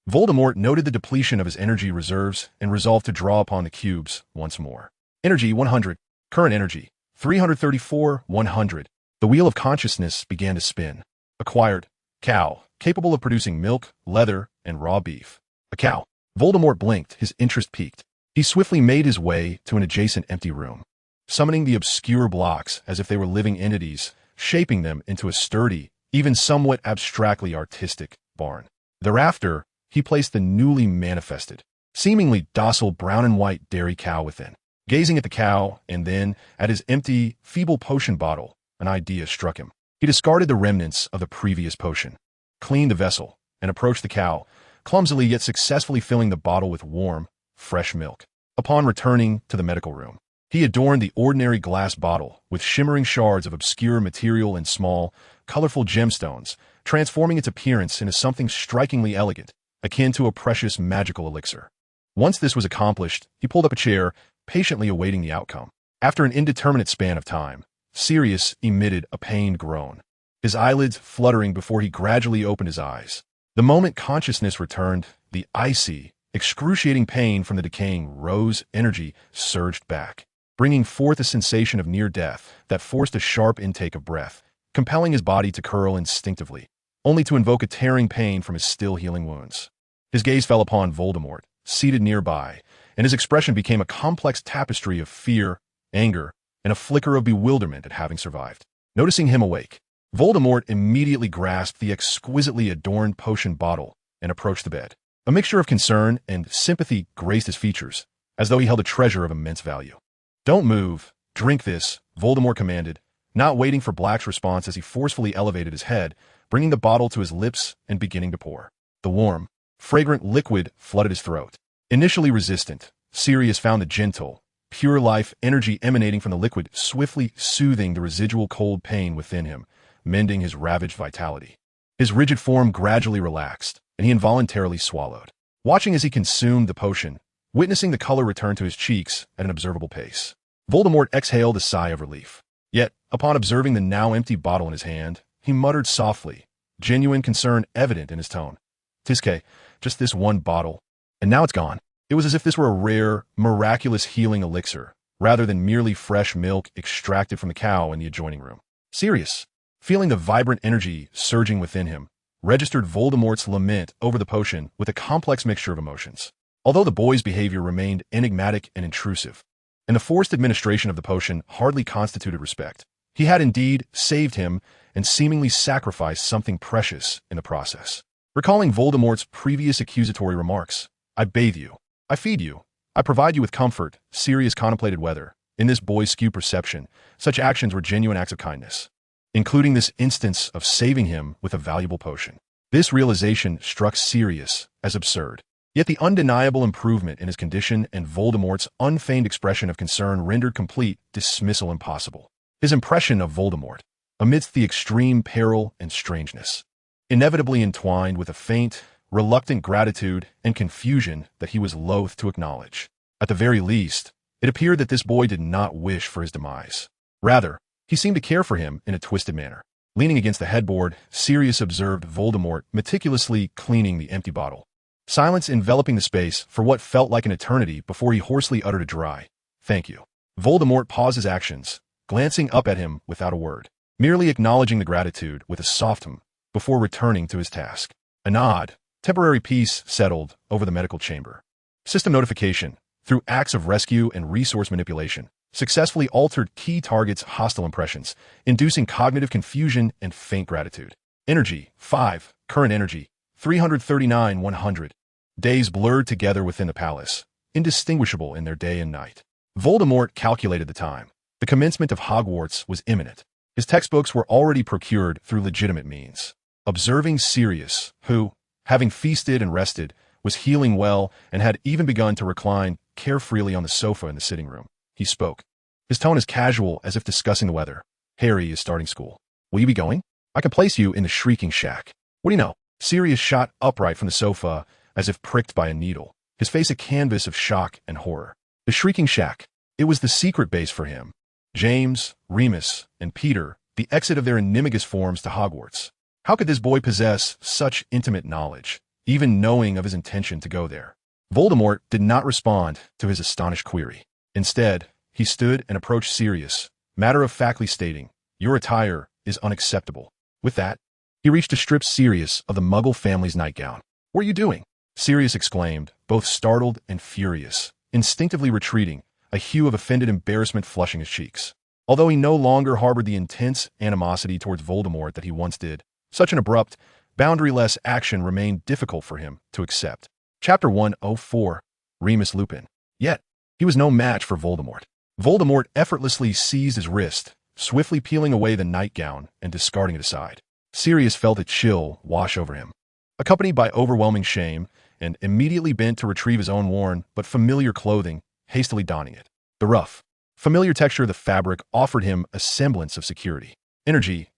Voldemort noted the depletion of his energy reserves and resolved to draw upon the cubes once more. Energy 100. Current energy 334, 100. The wheel of consciousness began to spin. Acquired. Cow, capable of producing milk, leather, and raw beef. A cow. Voldemort blinked, his interest piqued. He swiftly made his way to an adjacent empty room, summoning the obscure blocks as if they were living entities, shaping them into a sturdy, even somewhat abstractly artistic, barn. Thereafter, he placed the newly manifested, seemingly docile brown and white dairy cow within. Gazing at the cow, and then at his empty, feeble potion bottle, an idea struck him. He discarded the remnants of the previous potion, cleaned the vessel, and approached the cow, clumsily yet successfully filling the bottle with warm, fresh milk. Upon returning to the medical room, he adorned the ordinary glass bottle with shimmering shards of obscure material and small, colorful gemstones, transforming its appearance into something strikingly elegant, akin to a precious magical elixir. Once this was accomplished, he pulled up a chair, patiently awaiting the outcome. After an indeterminate span of time, Sirius emitted a pained groan, his eyelids fluttering before he gradually opened his eyes. The moment consciousness returned, the icy, excruciating pain from the decaying rose energy surged back, bringing forth a sensation of near death that forced a sharp intake of breath, compelling his body to curl instinctively, only to invoke a tearing pain from his still healing wounds. His gaze fell upon Voldemort, seated nearby, and his expression became a complex tapestry of fear, anger, and a flicker of bewilderment at having survived. Noticing him awake, Voldemort immediately grasped the exquisitely adorned potion bottle and approached the bed. A mixture of concern and sympathy graced his features, as though he held a treasure of immense value. "Don't move. Drink this," Voldemort commanded, not waiting for Black's response as he forcefully elevated his head, bringing the bottle to his lips and beginning to pour. The warm, fragrant liquid flooded his throat. Initially resistant, Sirius found the gentle, pure life energy emanating from the liquid swiftly soothing the residual cold pain within him, mending his ravaged vitality. His rigid form gradually relaxed, and he involuntarily swallowed, watching as he consumed the potion, witnessing the color return to his cheeks at an observable pace. Voldemort exhaled a sigh of relief. Yet, upon observing the now empty bottle in his hand, he muttered softly, genuine concern evident in his tone. "Tiske, just this one bottle, and now it's gone." It was as if this were a rare, miraculous healing elixir, rather than merely fresh milk extracted from the cow in the adjoining room. Sirius, feeling the vibrant energy surging within him, registered Voldemort's lament over the potion with a complex mixture of emotions. Although the boy's behavior remained enigmatic and intrusive, and the forced administration of the potion hardly constituted respect, he had indeed saved him and seemingly sacrificed something precious in the process. Recalling Voldemort's previous accusatory remarks, "I bathe you, I feed you, I provide you with comfort," Sirius contemplated whether, in this boy's skewed perception, such actions were genuine acts of kindness, including this instance of saving him with a valuable potion. This realization struck Sirius as absurd. Yet the undeniable improvement in his condition and Voldemort's unfeigned expression of concern rendered complete dismissal impossible. His impression of Voldemort, amidst the extreme peril and strangeness, inevitably entwined with a faint, reluctant gratitude and confusion that he was loath to acknowledge. At the very least, it appeared that this boy did not wish for his demise. Rather, he seemed to care for him in a twisted manner. Leaning against the headboard, Sirius observed Voldemort meticulously cleaning the empty bottle. Silence enveloping the space for what felt like an eternity before he hoarsely uttered a dry, "Thank you." Voldemort paused his actions, glancing up at him without a word, merely acknowledging the gratitude with a soft hum before returning to his task. A nod, temporary peace settled over the medical chamber. System notification, through acts of rescue and resource manipulation, successfully altered key targets' hostile impressions, inducing cognitive confusion and faint gratitude. Energy 5, current energy 339, 100. Days blurred together within the palace, indistinguishable in their day and night. Voldemort calculated the time. The commencement of Hogwarts was imminent. His textbooks were already procured through legitimate means. Observing Sirius, who, having feasted and rested, was healing well and had even begun to recline carefreely on the sofa in the sitting room, he spoke. His tone as casual as if discussing the weather. Harry is starting school. Will you be going? I can place you in the Shrieking Shack. What do you know? Sirius shot upright from the sofa as if pricked by a needle, his face a canvas of shock and horror. The Shrieking Shack. It was the secret base for him. James, Remus, and Peter, the exit of their animagus forms to Hogwarts. How could this boy possess such intimate knowledge, even knowing of his intention to go there? Voldemort did not respond to his astonished query. Instead, he stood and approached Sirius, matter-of-factly stating, "Your attire is unacceptable." With that, he reached to strip Sirius of the Muggle family's nightgown. "What are you doing?" Sirius exclaimed, both startled and furious, instinctively retreating, a hue of offended embarrassment flushing his cheeks. Although he no longer harbored the intense animosity towards Voldemort that he once did, such an abrupt, boundary-less action remained difficult for him to accept. Chapter 104. Remus Lupin. Yet, he was no match for Voldemort. Voldemort effortlessly seized his wrist, swiftly peeling away the nightgown and discarding it aside. Sirius felt a chill wash over him, accompanied by overwhelming shame, and immediately bent to retrieve his own worn but familiar clothing, hastily donning it. The rough, familiar texture of the fabric offered him a semblance of security. Energy,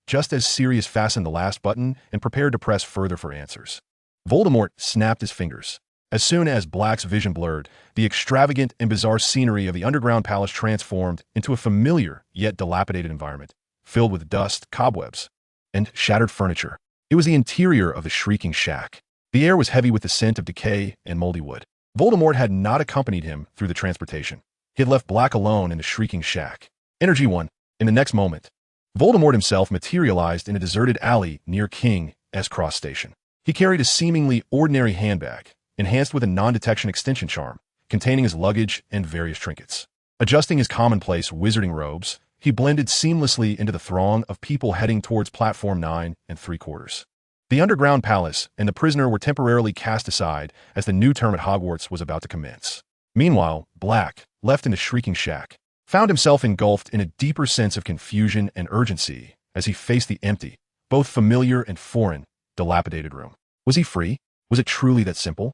just as Sirius fastened the last button and prepared to press further for answers. Voldemort snapped his fingers. As soon as Black's vision blurred, the extravagant and bizarre scenery of the underground palace transformed into a familiar yet dilapidated environment, filled with dust, cobwebs, and shattered furniture. It was the interior of the Shrieking Shack. The air was heavy with the scent of decay and moldy wood. Voldemort had not accompanied him through the transportation. He had left Black alone in the Shrieking Shack. Energy 1. In the next moment, Voldemort himself materialized in a deserted alley near King's Cross Station. He carried a seemingly ordinary handbag, enhanced with a non-detection extension charm, containing his luggage and various trinkets. Adjusting his commonplace wizarding robes, he blended seamlessly into the throng of people heading towards Platform 9 3/4. The underground palace and the prisoner were temporarily cast aside as the new term at Hogwarts was about to commence. Meanwhile, Black, left in the Shrieking Shack, found himself engulfed in a deeper sense of confusion and urgency as he faced the empty, both familiar and foreign, dilapidated room. Was he free? Was it truly that simple?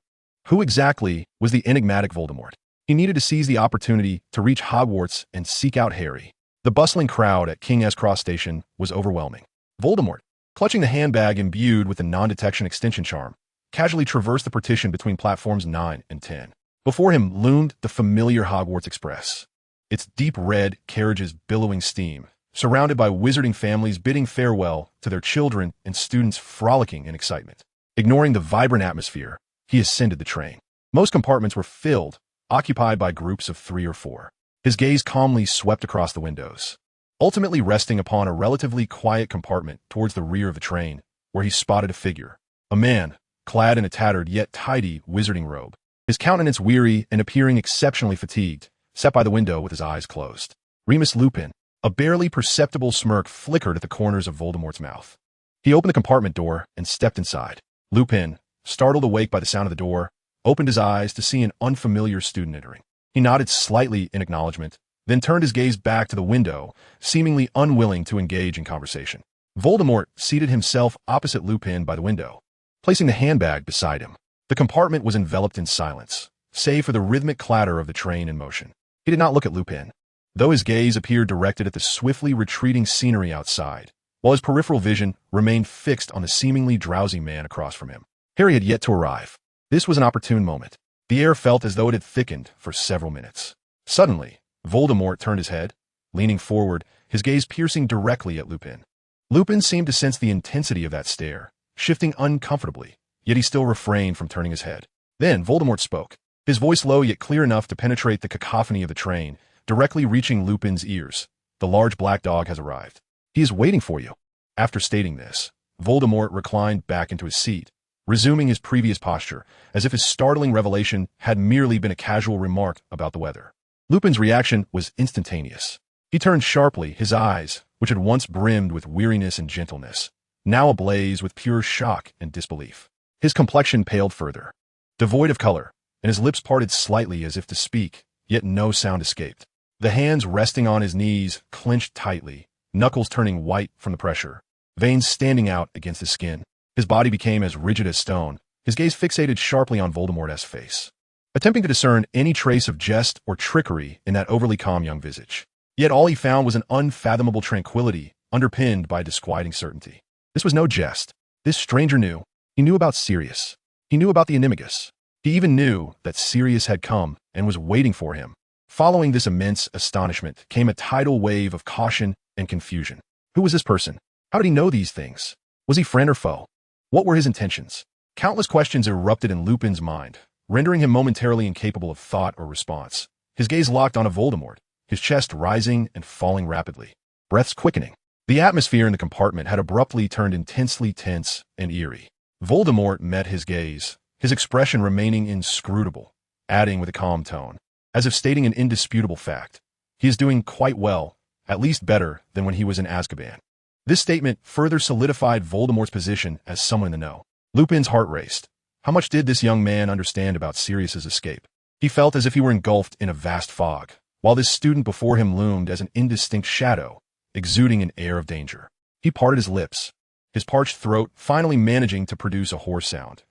Who exactly was the enigmatic Voldemort? He needed to seize the opportunity to reach Hogwarts and seek out Harry. The bustling crowd at King's Cross Station was overwhelming. Voldemort, clutching the handbag imbued with the non-detection extension charm, casually traversed the partition between platforms 9 and 10. Before him loomed the familiar Hogwarts Express, its deep red carriages billowing steam, surrounded by wizarding families bidding farewell to their children and students frolicking in excitement. Ignoring the vibrant atmosphere, he ascended the train. Most compartments were filled, occupied by groups of 3 or 4. His gaze calmly swept across the windows, ultimately resting upon a relatively quiet compartment towards the rear of the train, where he spotted a figure. A man, clad in a tattered yet tidy wizarding robe, his countenance weary and appearing exceptionally fatigued, sat by the window with his eyes closed. Remus Lupin. A barely perceptible smirk flickered at the corners of Voldemort's mouth. He opened the compartment door and stepped inside. Lupin, startled awake by the sound of the door, opened his eyes to see an unfamiliar student entering. He nodded slightly in acknowledgement, then turned his gaze back to the window, seemingly unwilling to engage in conversation. Voldemort seated himself opposite Lupin by the window, placing the handbag beside him. The compartment was enveloped in silence, save for the rhythmic clatter of the train in motion. He did not look at Lupin, though his gaze appeared directed at the swiftly retreating scenery outside, while his peripheral vision remained fixed on the seemingly drowsy man across from him. Harry had yet to arrive. This was an opportune moment. The air felt as though it had thickened for several minutes. Suddenly, Voldemort turned his head, leaning forward, his gaze piercing directly at Lupin. Lupin seemed to sense the intensity of that stare, shifting uncomfortably, yet he still refrained from turning his head. Then Voldemort spoke, his voice low yet clear enough to penetrate the cacophony of the train, directly reaching Lupin's ears. "The large black dog has arrived. He is waiting for you." After stating this, Voldemort reclined back into his seat, resuming his previous posture, as if his startling revelation had merely been a casual remark about the weather. Lupin's reaction was instantaneous. He turned sharply, his eyes, which had once brimmed with weariness and gentleness, now ablaze with pure shock and disbelief. His complexion paled further, devoid of color, and his lips parted slightly as if to speak, yet no sound escaped. The hands resting on his knees clenched tightly, knuckles turning white from the pressure, veins standing out against his skin. His body became as rigid as stone, his gaze fixated sharply on Voldemort's face, attempting to discern any trace of jest or trickery in that overly calm young visage. Yet all he found was an unfathomable tranquility, underpinned by disquieting certainty. This was no jest. This stranger knew. He knew about Sirius. He knew about the Animagus. He even knew that Sirius had come and was waiting for him. Following this immense astonishment came a tidal wave of caution and confusion. Who was this person? How did he know these things? Was he friend or foe? What were his intentions? Countless questions erupted in Lupin's mind, rendering him momentarily incapable of thought or response. His gaze locked onto Voldemort, his chest rising and falling rapidly, breaths quickening. The atmosphere in the compartment had abruptly turned intensely tense and eerie. Voldemort met his gaze, his expression remaining inscrutable, adding with a calm tone, as if stating an indisputable fact. He is doing quite well, at least better than when he was in Azkaban. This statement further solidified Voldemort's position as someone in the know. Lupin's heart raced. How much did this young man understand about Sirius's escape? He felt as if he were engulfed in a vast fog, while this student before him loomed as an indistinct shadow, exuding an air of danger. He parted his lips, his parched throat finally managing to produce a hoarse sound.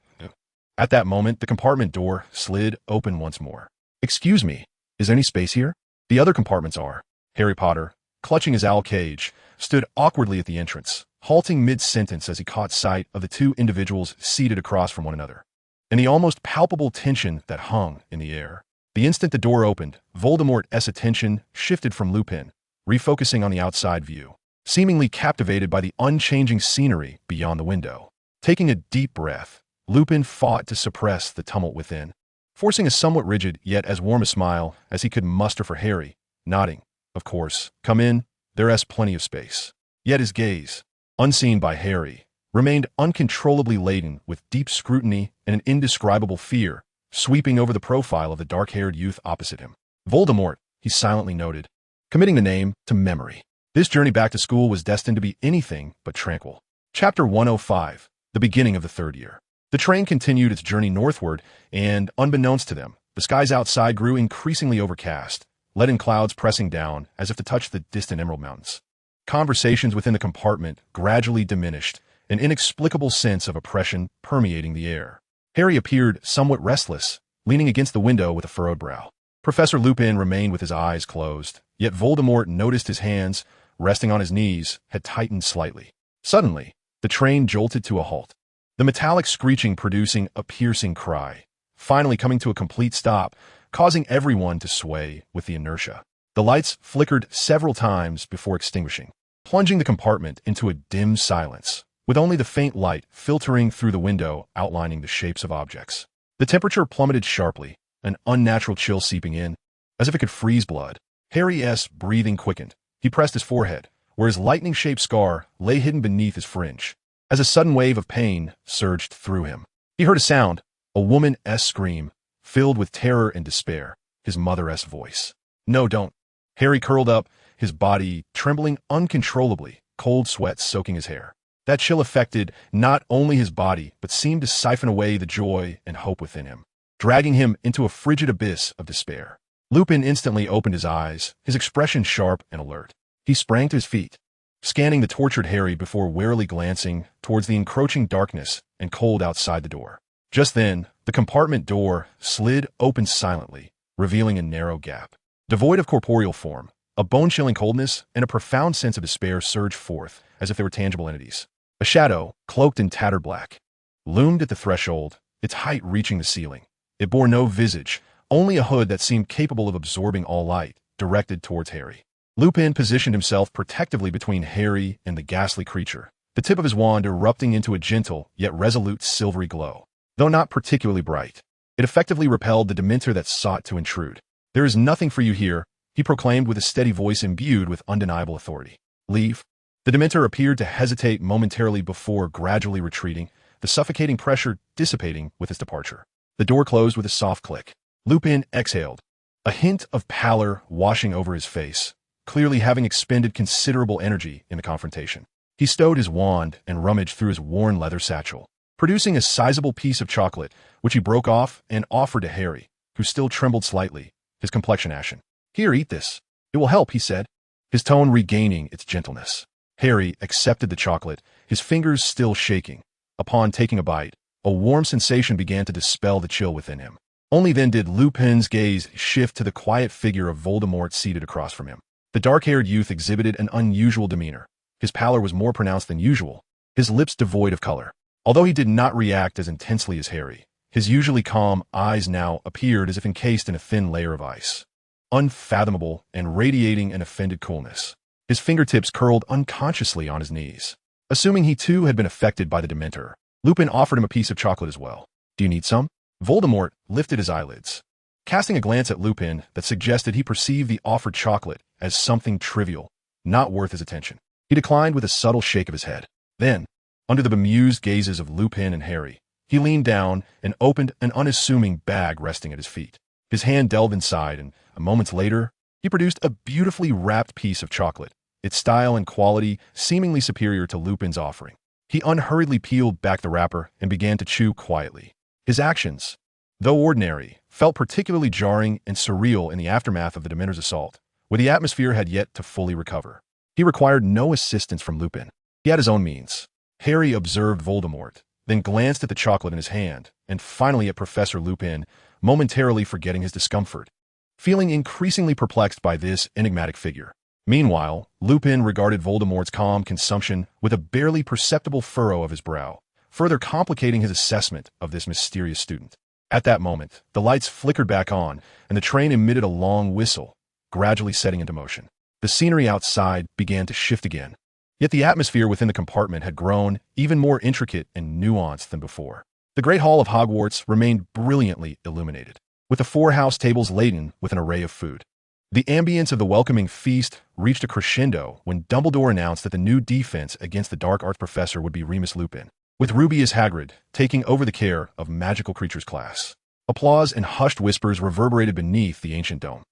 At that moment, the compartment door slid open once more. "Excuse me, is there any space here?" "The other compartments are." Harry Potter, clutching his owl cage, stood awkwardly at the entrance, halting mid-sentence as he caught sight of the two individuals seated across from one another, and the almost palpable tension that hung in the air. The instant the door opened, Voldemort's attention shifted from Lupin, refocusing on the outside view, seemingly captivated by the unchanging scenery beyond the window. Taking a deep breath, Lupin fought to suppress the tumult within, forcing a somewhat rigid yet as warm a smile as he could muster for Harry, nodding, "Of course, come in, there's plenty of space." Yet his gaze, unseen by Harry, remained uncontrollably laden with deep scrutiny and an indescribable fear, sweeping over the profile of the dark-haired youth opposite him. Voldemort, he silently noted, committing the name to memory. This journey back to school was destined to be anything but tranquil. Chapter 105, the beginning of the third year. The train continued its journey northward, and, unbeknownst to them, the skies outside grew increasingly overcast, leaden clouds pressing down as if to touch the distant Emerald Mountains. Conversations within the compartment gradually diminished, an inexplicable sense of oppression permeating the air. Harry appeared somewhat restless, leaning against the window with a furrowed brow. Professor Lupin remained with his eyes closed, yet Voldemort noticed his hands, resting on his knees, had tightened slightly. Suddenly, the train jolted to a halt, the metallic screeching producing a piercing cry, finally coming to a complete stop, causing everyone to sway with the inertia. The lights flickered several times before extinguishing, plunging the compartment into a dim silence, with only the faint light filtering through the window outlining the shapes of objects. The temperature plummeted sharply, an unnatural chill seeping in, as if it could freeze blood. Harry's breathing quickened. He pressed his forehead, where his lightning-shaped scar lay hidden beneath his fringe, as a sudden wave of pain surged through him. He heard a sound, a woman's scream, filled with terror and despair, his mother's voice. "No, don't." Harry curled up, his body trembling uncontrollably, cold sweat soaking his hair. That chill affected not only his body, but seemed to siphon away the joy and hope within him, dragging him into a frigid abyss of despair. Lupin instantly opened his eyes, his expression sharp and alert. He sprang to his feet, scanning the tortured Harry before warily glancing towards the encroaching darkness and cold outside the door. Just then, the compartment door slid open silently, revealing a narrow gap. Devoid of corporeal form, a bone-chilling coldness and a profound sense of despair surged forth as if they were tangible entities. A shadow, cloaked in tattered black, loomed at the threshold, its height reaching the ceiling. It bore no visage, only a hood that seemed capable of absorbing all light, directed towards Harry. Lupin positioned himself protectively between Harry and the ghastly creature, the tip of his wand erupting into a gentle yet resolute silvery glow. Though not particularly bright, it effectively repelled the Dementor that sought to intrude. "There is nothing for you here," he proclaimed with a steady voice imbued with undeniable authority. "Leave." The Dementor appeared to hesitate momentarily before gradually retreating, the suffocating pressure dissipating with his departure. The door closed with a soft click. Lupin exhaled, a hint of pallor washing over his face, clearly having expended considerable energy in the confrontation. He stowed his wand and rummaged through his worn leather satchel, producing a sizable piece of chocolate, which he broke off and offered to Harry, who still trembled slightly, his complexion ashen. "Here, eat this. It will help," he said, his tone regaining its gentleness. Harry accepted the chocolate, his fingers still shaking. Upon taking a bite, a warm sensation began to dispel the chill within him. Only then did Lupin's gaze shift to the quiet figure of Voldemort seated across from him. The dark-haired youth exhibited an unusual demeanor. His pallor was more pronounced than usual, his lips devoid of color. Although he did not react as intensely as Harry, his usually calm eyes now appeared as if encased in a thin layer of ice, unfathomable and radiating an offended coolness. His fingertips curled unconsciously on his knees. Assuming he too had been affected by the Dementor, Lupin offered him a piece of chocolate as well. "Do you need some?" Voldemort lifted his eyelids, casting a glance at Lupin that suggested he perceived the offered chocolate as something trivial, not worth his attention. He declined with a subtle shake of his head. Then, under the bemused gazes of Lupin and Harry, he leaned down and opened an unassuming bag resting at his feet. His hand delved inside, and a moment later, he produced a beautifully wrapped piece of chocolate, its style and quality seemingly superior to Lupin's offering. He unhurriedly peeled back the wrapper and began to chew quietly. His actions, though ordinary, felt particularly jarring and surreal in the aftermath of the Dementor's assault, where the atmosphere had yet to fully recover. He required no assistance from Lupin. He had his own means. Harry observed Voldemort, then glanced at the chocolate in his hand, and finally at Professor Lupin, momentarily forgetting his discomfort, feeling increasingly perplexed by this enigmatic figure. Meanwhile, Lupin regarded Voldemort's calm consumption with a barely perceptible furrow of his brow, further complicating his assessment of this mysterious student. At that moment, the lights flickered back on, and the train emitted a long whistle, gradually setting into motion. The scenery outside began to shift again. Yet the atmosphere within the compartment had grown even more intricate and nuanced than before. The Great Hall of Hogwarts remained brilliantly illuminated, with the 4 house tables laden with an array of food. The ambience of the welcoming feast reached a crescendo when Dumbledore announced that the new defense against the Dark Arts professor would be Remus Lupin, with Rubeus Hagrid taking over the care of Magical Creatures class. Applause and hushed whispers reverberated beneath the ancient dome.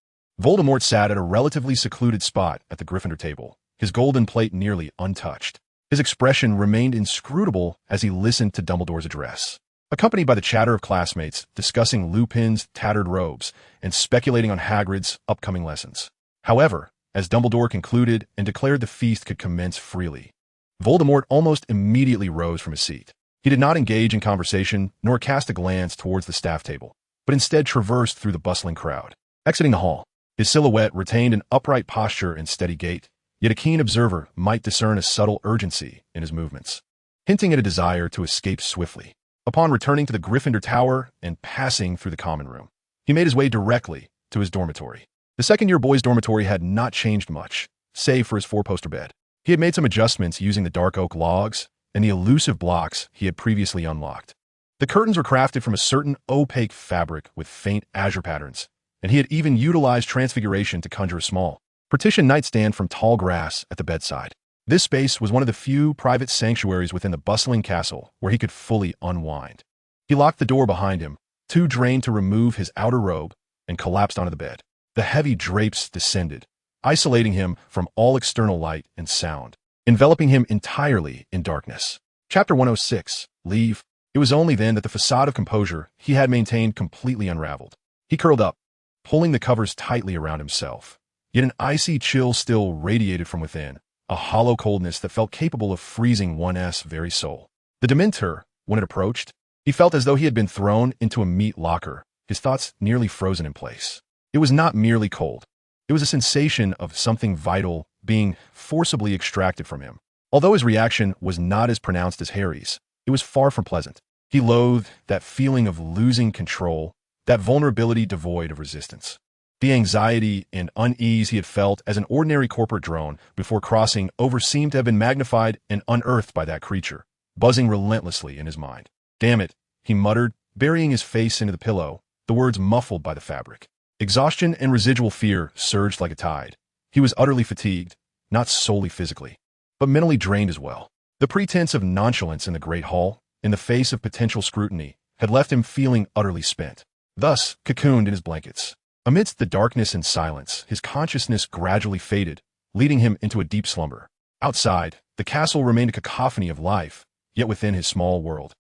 Voldemort sat at a relatively secluded spot at the Gryffindor table, his golden plate nearly untouched. His expression remained inscrutable as he listened to Dumbledore's address, accompanied by the chatter of classmates discussing Lupin's tattered robes and speculating on Hagrid's upcoming lessons. However, as Dumbledore concluded and declared the feast could commence freely, Voldemort almost immediately rose from his seat. He did not engage in conversation nor cast a glance towards the staff table, but instead traversed through the bustling crowd. Exiting the hall, his silhouette retained an upright posture and steady gait, yet a keen observer might discern a subtle urgency in his movements, hinting at a desire to escape swiftly. Upon returning to the Gryffindor Tower and passing through the common room, he made his way directly to his dormitory. The second-year boys' dormitory had not changed much, save for his 4-poster bed. He had made some adjustments using the dark oak logs and the elusive blocks he had previously unlocked. The curtains were crafted from a certain opaque fabric with faint azure patterns, and he had even utilized transfiguration to conjure a small, partitioned nightstand from tall grass at the bedside. This space was one of the few private sanctuaries within the bustling castle where he could fully unwind. He locked the door behind him, too drained to remove his outer robe, and collapsed onto the bed. The heavy drapes descended, isolating him from all external light and sound, enveloping him entirely in darkness. Chapter 106, Leave. It was only then that the facade of composure he had maintained completely unraveled. He curled up, pulling the covers tightly around himself. Yet an icy chill still radiated from within, a hollow coldness that felt capable of freezing one's very soul. The Dementor, when it approached, he felt as though he had been thrown into a meat locker, his thoughts nearly frozen in place. It was not merely cold. It was a sensation of something vital being forcibly extracted from him. Although his reaction was not as pronounced as Harry's, it was far from pleasant. He loathed that feeling of losing control, that vulnerability devoid of resistance. The anxiety and unease he had felt as an ordinary corporate drone before crossing over seemed to have been magnified and unearthed by that creature, buzzing relentlessly in his mind. "Damn it," he muttered, burying his face into the pillow, the words muffled by the fabric. Exhaustion and residual fear surged like a tide. He was utterly fatigued, not solely physically, but mentally drained as well. The pretense of nonchalance in the Great Hall, in the face of potential scrutiny, had left him feeling utterly spent. Thus, cocooned in his blankets, amidst the darkness and silence, his consciousness gradually faded, leading him into a deep slumber. Outside, the castle remained a cacophony of life, yet within his small world,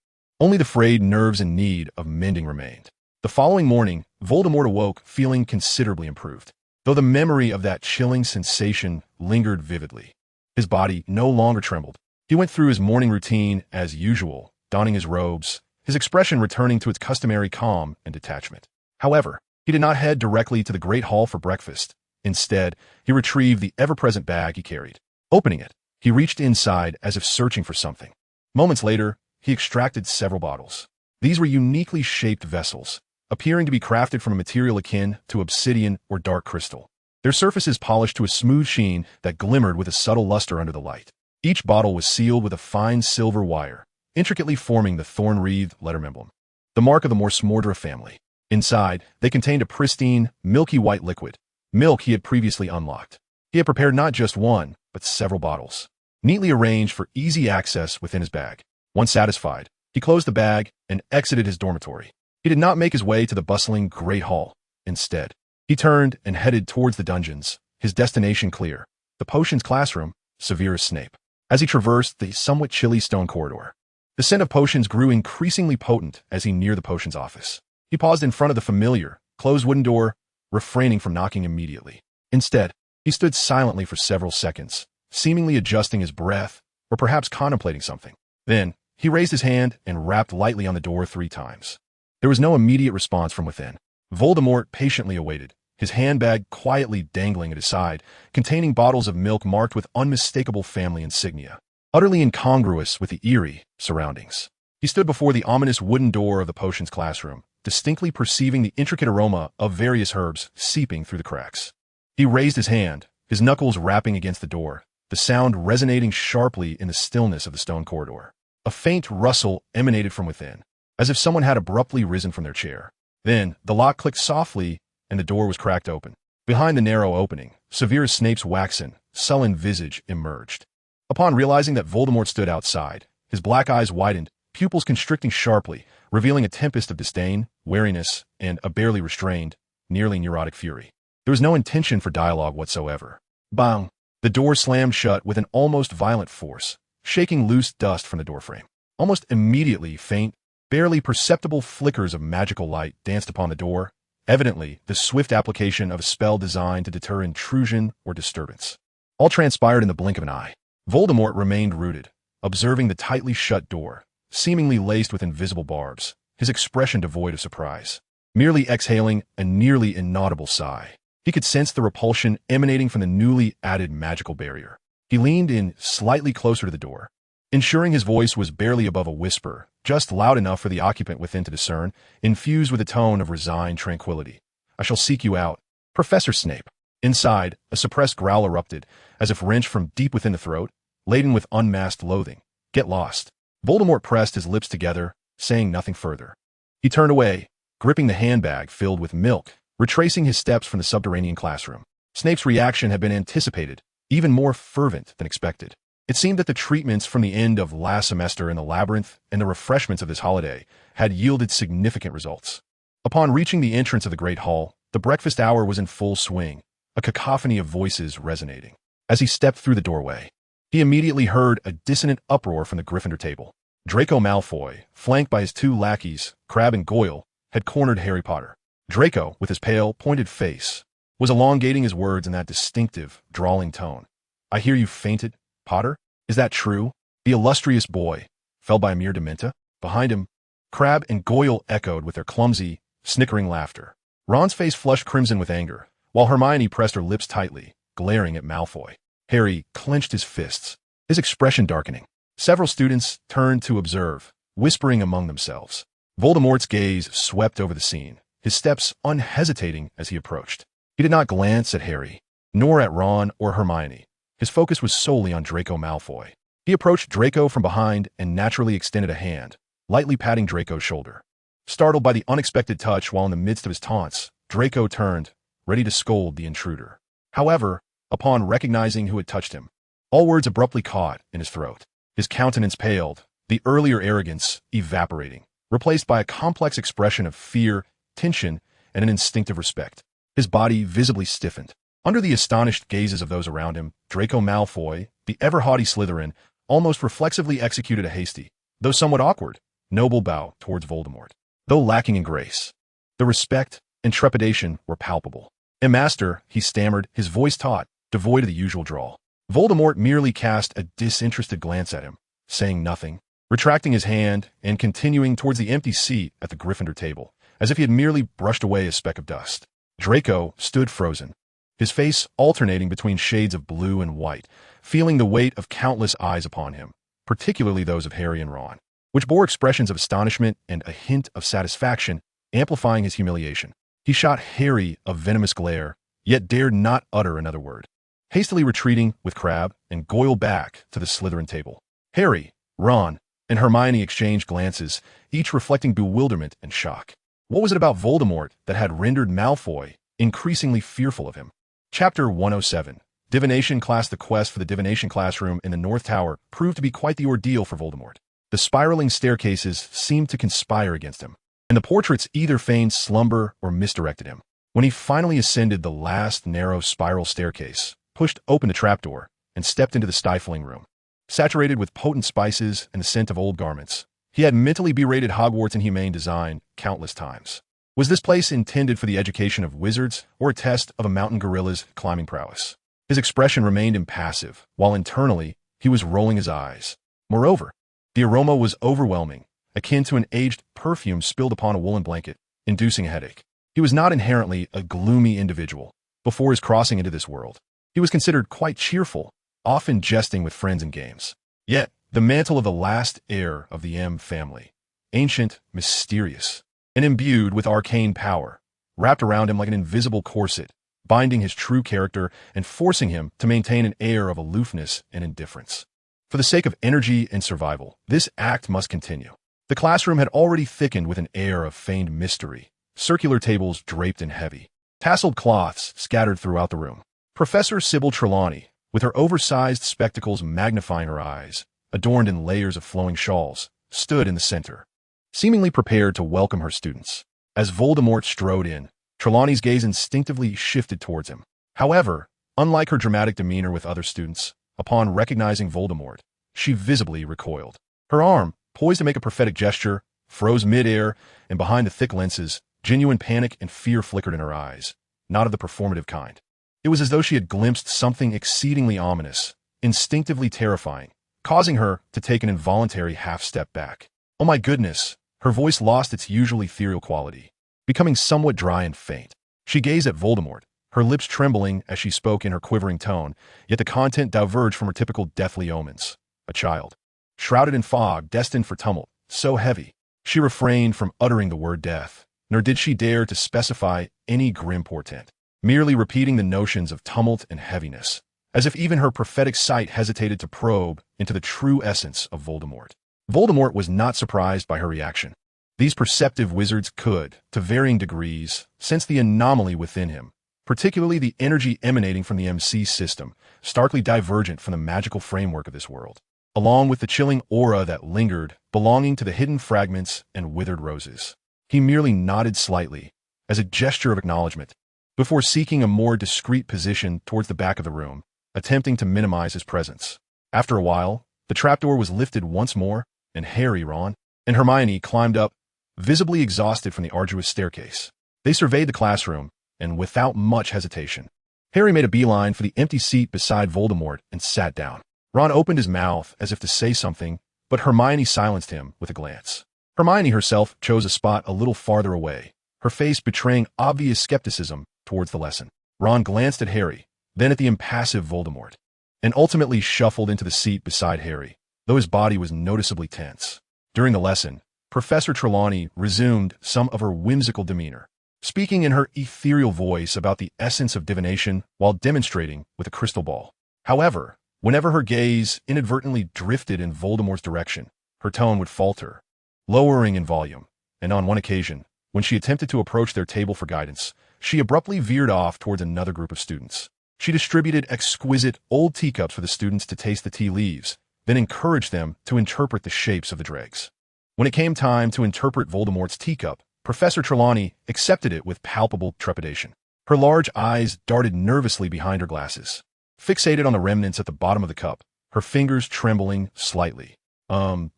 Only the frayed nerves in need of mending remained. The following morning, Voldemort awoke feeling considerably improved, though the memory of that chilling sensation lingered vividly. His body no longer trembled. He went through his morning routine as usual, donning his robes, his expression returning to its customary calm and detachment. However, he did not head directly to the Great Hall for breakfast. Instead, he retrieved the ever-present bag he carried. Opening it, he reached inside as if searching for something. Moments later, he extracted several bottles. These were uniquely shaped vessels, appearing to be crafted from a material akin to obsidian or dark crystal. Their surfaces polished to a smooth sheen that glimmered with a subtle luster under the light. Each bottle was sealed with a fine silver wire, intricately forming the thorn-wreathed letter emblem, the mark of the Morsmordra family. Inside, they contained a pristine, milky white liquid, milk he had previously unlocked. He had prepared not just one, but several bottles, neatly arranged for easy access within his bag. Once satisfied, he closed the bag and exited his dormitory. He did not make his way to the bustling Great Hall. Instead, he turned and headed towards the dungeons, his destination clear, the potions classroom, Severus Snape. As he traversed the somewhat chilly stone corridor, the scent of potions grew increasingly potent as he neared the potions office. He paused in front of the familiar, closed wooden door, refraining from knocking immediately. Instead, he stood silently for several seconds, seemingly adjusting his breath or perhaps contemplating something. Then, he raised his hand and rapped lightly on the door 3 times. There was no immediate response from within. Voldemort patiently awaited, his handbag quietly dangling at his side, containing bottles of milk marked with unmistakable family insignia, utterly incongruous with the eerie surroundings. He stood before the ominous wooden door of the potions classroom, distinctly perceiving the intricate aroma of various herbs seeping through the cracks. He raised his hand, his knuckles rapping against the door, the sound resonating sharply in the stillness of the stone corridor. A faint rustle emanated from within, as if someone had abruptly risen from their chair. Then, the lock clicked softly, and the door was cracked open. Behind the narrow opening, Severus Snape's waxen, sullen visage emerged. Upon realizing that Voldemort stood outside, his black eyes widened, pupils constricting sharply, revealing a tempest of disdain, wariness, and a barely restrained, nearly neurotic fury. There was no intention for dialogue whatsoever. Bang! The door slammed shut with an almost violent force, shaking loose dust from the doorframe. Almost immediately, faint, barely perceptible flickers of magical light danced upon the door, evidently the swift application of a spell designed to deter intrusion or disturbance. All transpired in the blink of an eye. Voldemort remained rooted, observing the tightly shut door, seemingly laced with invisible barbs, his expression devoid of surprise, merely exhaling a nearly inaudible sigh. He could sense the repulsion emanating from the newly added magical barrier. He leaned in slightly closer to the door, ensuring his voice was barely above a whisper, just loud enough for the occupant within to discern, infused with a tone of resigned tranquility. "I shall seek you out, Professor Snape." Inside, a suppressed growl erupted, as if wrenched from deep within the throat, laden with unmasked loathing. "Get lost." Voldemort pressed his lips together, saying nothing further. He turned away, gripping the handbag filled with milk, retracing his steps from the subterranean classroom. Snape's reaction had been anticipated, even more fervent than expected. It seemed that the treatments from the end of last semester in the labyrinth and the refreshments of this holiday had yielded significant results. Upon reaching the entrance of the Great Hall, the breakfast hour was in full swing, a cacophony of voices resonating. As he stepped through the doorway, he immediately heard a dissonant uproar from the Gryffindor table. Draco Malfoy, flanked by his 2 lackeys, Crabbe and Goyle, had cornered Harry Potter. Draco, with his pale, pointed face, was elongating his words in that distinctive, drawling tone. "I hear you fainted, Potter? Is that true?" The illustrious boy fell by a mere dementa. Behind him, Crabbe and Goyle echoed with their clumsy, snickering laughter. Ron's face flushed crimson with anger, while Hermione pressed her lips tightly, glaring at Malfoy. Harry clenched his fists, his expression darkening. Several students turned to observe, whispering among themselves. Voldemort's gaze swept over the scene, his steps unhesitating as he approached. He did not glance at Harry, nor at Ron or Hermione. His focus was solely on Draco Malfoy. He approached Draco from behind and naturally extended a hand, lightly patting Draco's shoulder. Startled by the unexpected touch while in the midst of his taunts, Draco turned, ready to scold the intruder. However, upon recognizing who had touched him, all words abruptly caught in his throat. His countenance paled, the earlier arrogance evaporating, replaced by a complex expression of fear, tension, and an instinctive respect. His body visibly stiffened. Under the astonished gazes of those around him, Draco Malfoy, the ever-haughty Slytherin, almost reflexively executed a hasty, though somewhat awkward, noble bow towards Voldemort. Though lacking in grace, the respect and trepidation were palpable. "And master," he stammered, his voice taut, devoid of the usual drawl. Voldemort merely cast a disinterested glance at him, saying nothing, retracting his hand and continuing towards the empty seat at the Gryffindor table, as if he had merely brushed away a speck of dust. Draco stood frozen, his face alternating between shades of blue and white, feeling the weight of countless eyes upon him, particularly those of Harry and Ron, which bore expressions of astonishment and a hint of satisfaction, amplifying his humiliation. He shot Harry a venomous glare, yet dared not utter another word, hastily retreating with Crabbe and Goyle back to the Slytherin table. Harry, Ron, and Hermione exchanged glances, each reflecting bewilderment and shock. What was it about Voldemort that had rendered Malfoy increasingly fearful of him? Chapter 107. Divination Class. The quest for the divination classroom in the North Tower proved to be quite the ordeal for Voldemort. The spiraling staircases seemed to conspire against him, and the portraits either feigned slumber or misdirected him. When he finally ascended the last narrow spiral staircase, pushed open the trapdoor, and stepped into the stifling room, saturated with potent spices and the scent of old garments, he had mentally berated Hogwarts' inhumane design countless times. Was this place intended for the education of wizards or a test of a mountain gorilla's climbing prowess? His expression remained impassive, while internally he was rolling his eyes. Moreover, the aroma was overwhelming, akin to an aged perfume spilled upon a woolen blanket, inducing a headache. He was not inherently a gloomy individual. Before his crossing into this world, he was considered quite cheerful, often jesting with friends in games. Yet, the mantle of the last heir of the M family, ancient, mysterious, and imbued with arcane power, wrapped around him like an invisible corset, binding his true character and forcing him to maintain an air of aloofness and indifference. For the sake of energy and survival, this act must continue. The classroom had already thickened with an air of feigned mystery, circular tables draped in heavy, tasseled cloths scattered throughout the room. Professor Sybil Trelawney, with her oversized spectacles magnifying her eyes, adorned in layers of flowing shawls, stood in the center, seemingly prepared to welcome her students. As Voldemort strode in, Trelawney's gaze instinctively shifted towards him. However, unlike her dramatic demeanor with other students, upon recognizing Voldemort, she visibly recoiled. Her arm, poised to make a prophetic gesture, froze mid-air, and behind the thick lenses, genuine panic and fear flickered in her eyes, not of the performative kind. It was as though she had glimpsed something exceedingly ominous, instinctively terrifying, causing her to take an involuntary half-step back. Oh my goodness! Her voice lost its usual ethereal quality, becoming somewhat dry and faint. She gazed at Voldemort, her lips trembling as she spoke in her quivering tone, yet the content diverged from her typical deathly omens. A child, shrouded in fog, destined for tumult, so heavy, she refrained from uttering the word death, nor did she dare to specify any grim portent, merely repeating the notions of tumult and heaviness, as if even her prophetic sight hesitated to probe into the true essence of Voldemort. Voldemort was not surprised by her reaction. These perceptive wizards could, to varying degrees, sense the anomaly within him, particularly the energy emanating from the MC system, starkly divergent from the magical framework of this world, along with the chilling aura that lingered, belonging to the hidden fragments and withered roses. He merely nodded slightly, as a gesture of acknowledgement, before seeking a more discreet position towards the back of the room, attempting to minimize his presence. After a while, the trapdoor was lifted once more, and Harry, Ron, and Hermione climbed up, visibly exhausted from the arduous staircase. They surveyed the classroom, and without much hesitation, Harry made a beeline for the empty seat beside Voldemort and sat down. Ron opened his mouth as if to say something, but Hermione silenced him with a glance. Hermione herself chose a spot a little farther away, her face betraying obvious skepticism towards the lesson. Ron glanced at Harry, then at the impassive Voldemort, and ultimately shuffled into the seat beside Harry, though his body was noticeably tense. During the lesson, Professor Trelawney resumed some of her whimsical demeanor, speaking in her ethereal voice about the essence of divination while demonstrating with a crystal ball. However, whenever her gaze inadvertently drifted in Voldemort's direction, her tone would falter, lowering in volume, and on one occasion, when she attempted to approach their table for guidance, she abruptly veered off towards another group of students. She distributed exquisite old teacups for the students to taste the tea leaves, then encouraged them to interpret the shapes of the dregs. When it came time to interpret Voldemort's teacup, Professor Trelawney accepted it with palpable trepidation. Her large eyes darted nervously behind her glasses, fixated on the remnants at the bottom of the cup, her fingers trembling slightly.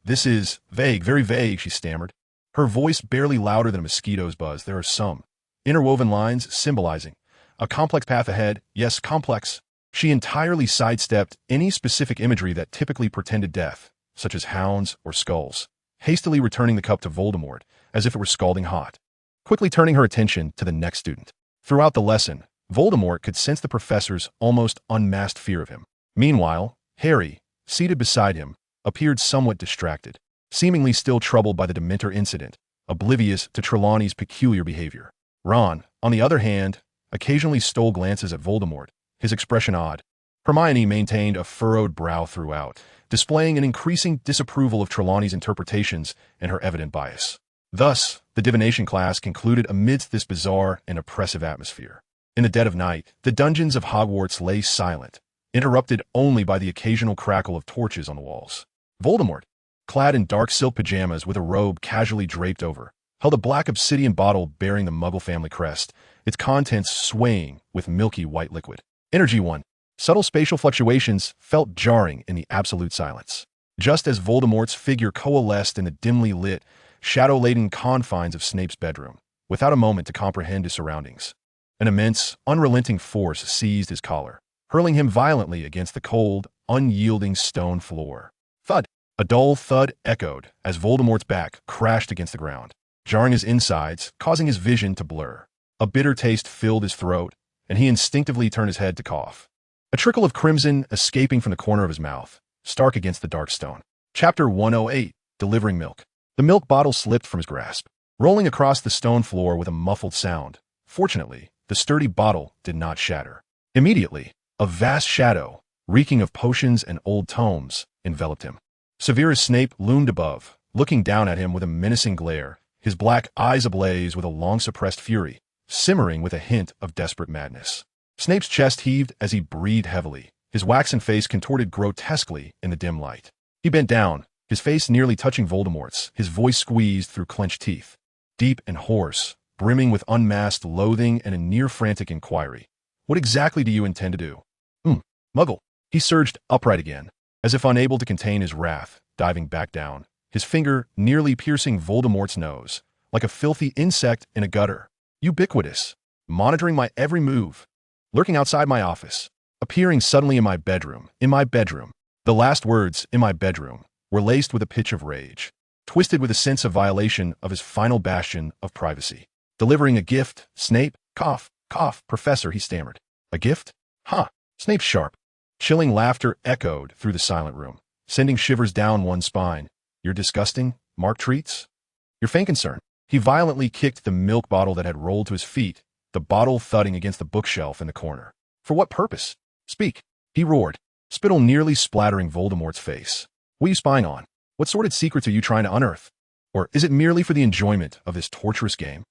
This is vague, very vague, she stammered. Her voice barely louder than a mosquito's buzz. There are some interwoven lines symbolizing a complex path ahead. Yes, complex. She entirely sidestepped any specific imagery that typically portended death, such as hounds or skulls, hastily returning the cup to Voldemort as if it were scalding hot, quickly turning her attention to the next student. Throughout the lesson, Voldemort could sense the professor's almost unmasked fear of him. Meanwhile, Harry, seated beside him, appeared somewhat distracted, seemingly still troubled by the Dementor incident, oblivious to Trelawney's peculiar behavior. Ron, on the other hand, occasionally stole glances at Voldemort, his expression odd. Hermione maintained a furrowed brow throughout, displaying an increasing disapproval of Trelawney's interpretations and her evident bias. Thus, the divination class concluded amidst this bizarre and oppressive atmosphere. In the dead of night, the dungeons of Hogwarts lay silent, interrupted only by the occasional crackle of torches on the walls. Voldemort, clad in dark silk pajamas with a robe casually draped over, held a black obsidian bottle bearing the Muggle family crest, its contents swaying with milky white liquid. Energy 1. Subtle spatial fluctuations felt jarring in the absolute silence. Just as Voldemort's figure coalesced in the dimly lit, shadow-laden confines of Snape's bedroom, without a moment to comprehend his surroundings, an immense, unrelenting force seized his collar, hurling him violently against the cold, unyielding stone floor. Thud! A dull thud echoed as Voldemort's back crashed against the ground, jarring his insides, causing his vision to blur. A bitter taste filled his throat, and he instinctively turned his head to cough. A trickle of crimson escaping from the corner of his mouth, stark against the dark stone. Chapter 108, Delivering Milk. The milk bottle slipped from his grasp, rolling across the stone floor with a muffled sound. Fortunately, the sturdy bottle did not shatter. Immediately, a vast shadow, reeking of potions and old tomes, enveloped him. Severus Snape loomed above, looking down at him with a menacing glare, his black eyes ablaze with a long-suppressed fury, simmering with a hint of desperate madness. Snape's chest heaved as he breathed heavily, his waxen face contorted grotesquely in the dim light. He bent down, his face nearly touching Voldemort's, his voice squeezed through clenched teeth, deep and hoarse, brimming with unmasked loathing and a near-frantic inquiry. What exactly do you intend to do? Muggle. He surged upright again, as if unable to contain his wrath, diving back down, his finger nearly piercing Voldemort's nose, like a filthy insect in a gutter. Ubiquitous, monitoring my every move, lurking outside my office, appearing suddenly in my bedroom. The last words, in my bedroom, were laced with a pitch of rage, twisted with a sense of violation of his final bastion of privacy. Delivering a gift, Snape, cough, Professor, he stammered. A gift? Huh. Snape's sharp, chilling laughter echoed through the silent room, sending shivers down one's spine. You're disgusting, Mark treats? Your faint concern. He violently kicked the milk bottle that had rolled to his feet, the bottle thudding against the bookshelf in the corner. For what purpose? Speak, he roared, spittle nearly splattering Voldemort's face. What are you spying on? What sordid secrets are you trying to unearth? Or is it merely for the enjoyment of this torturous game?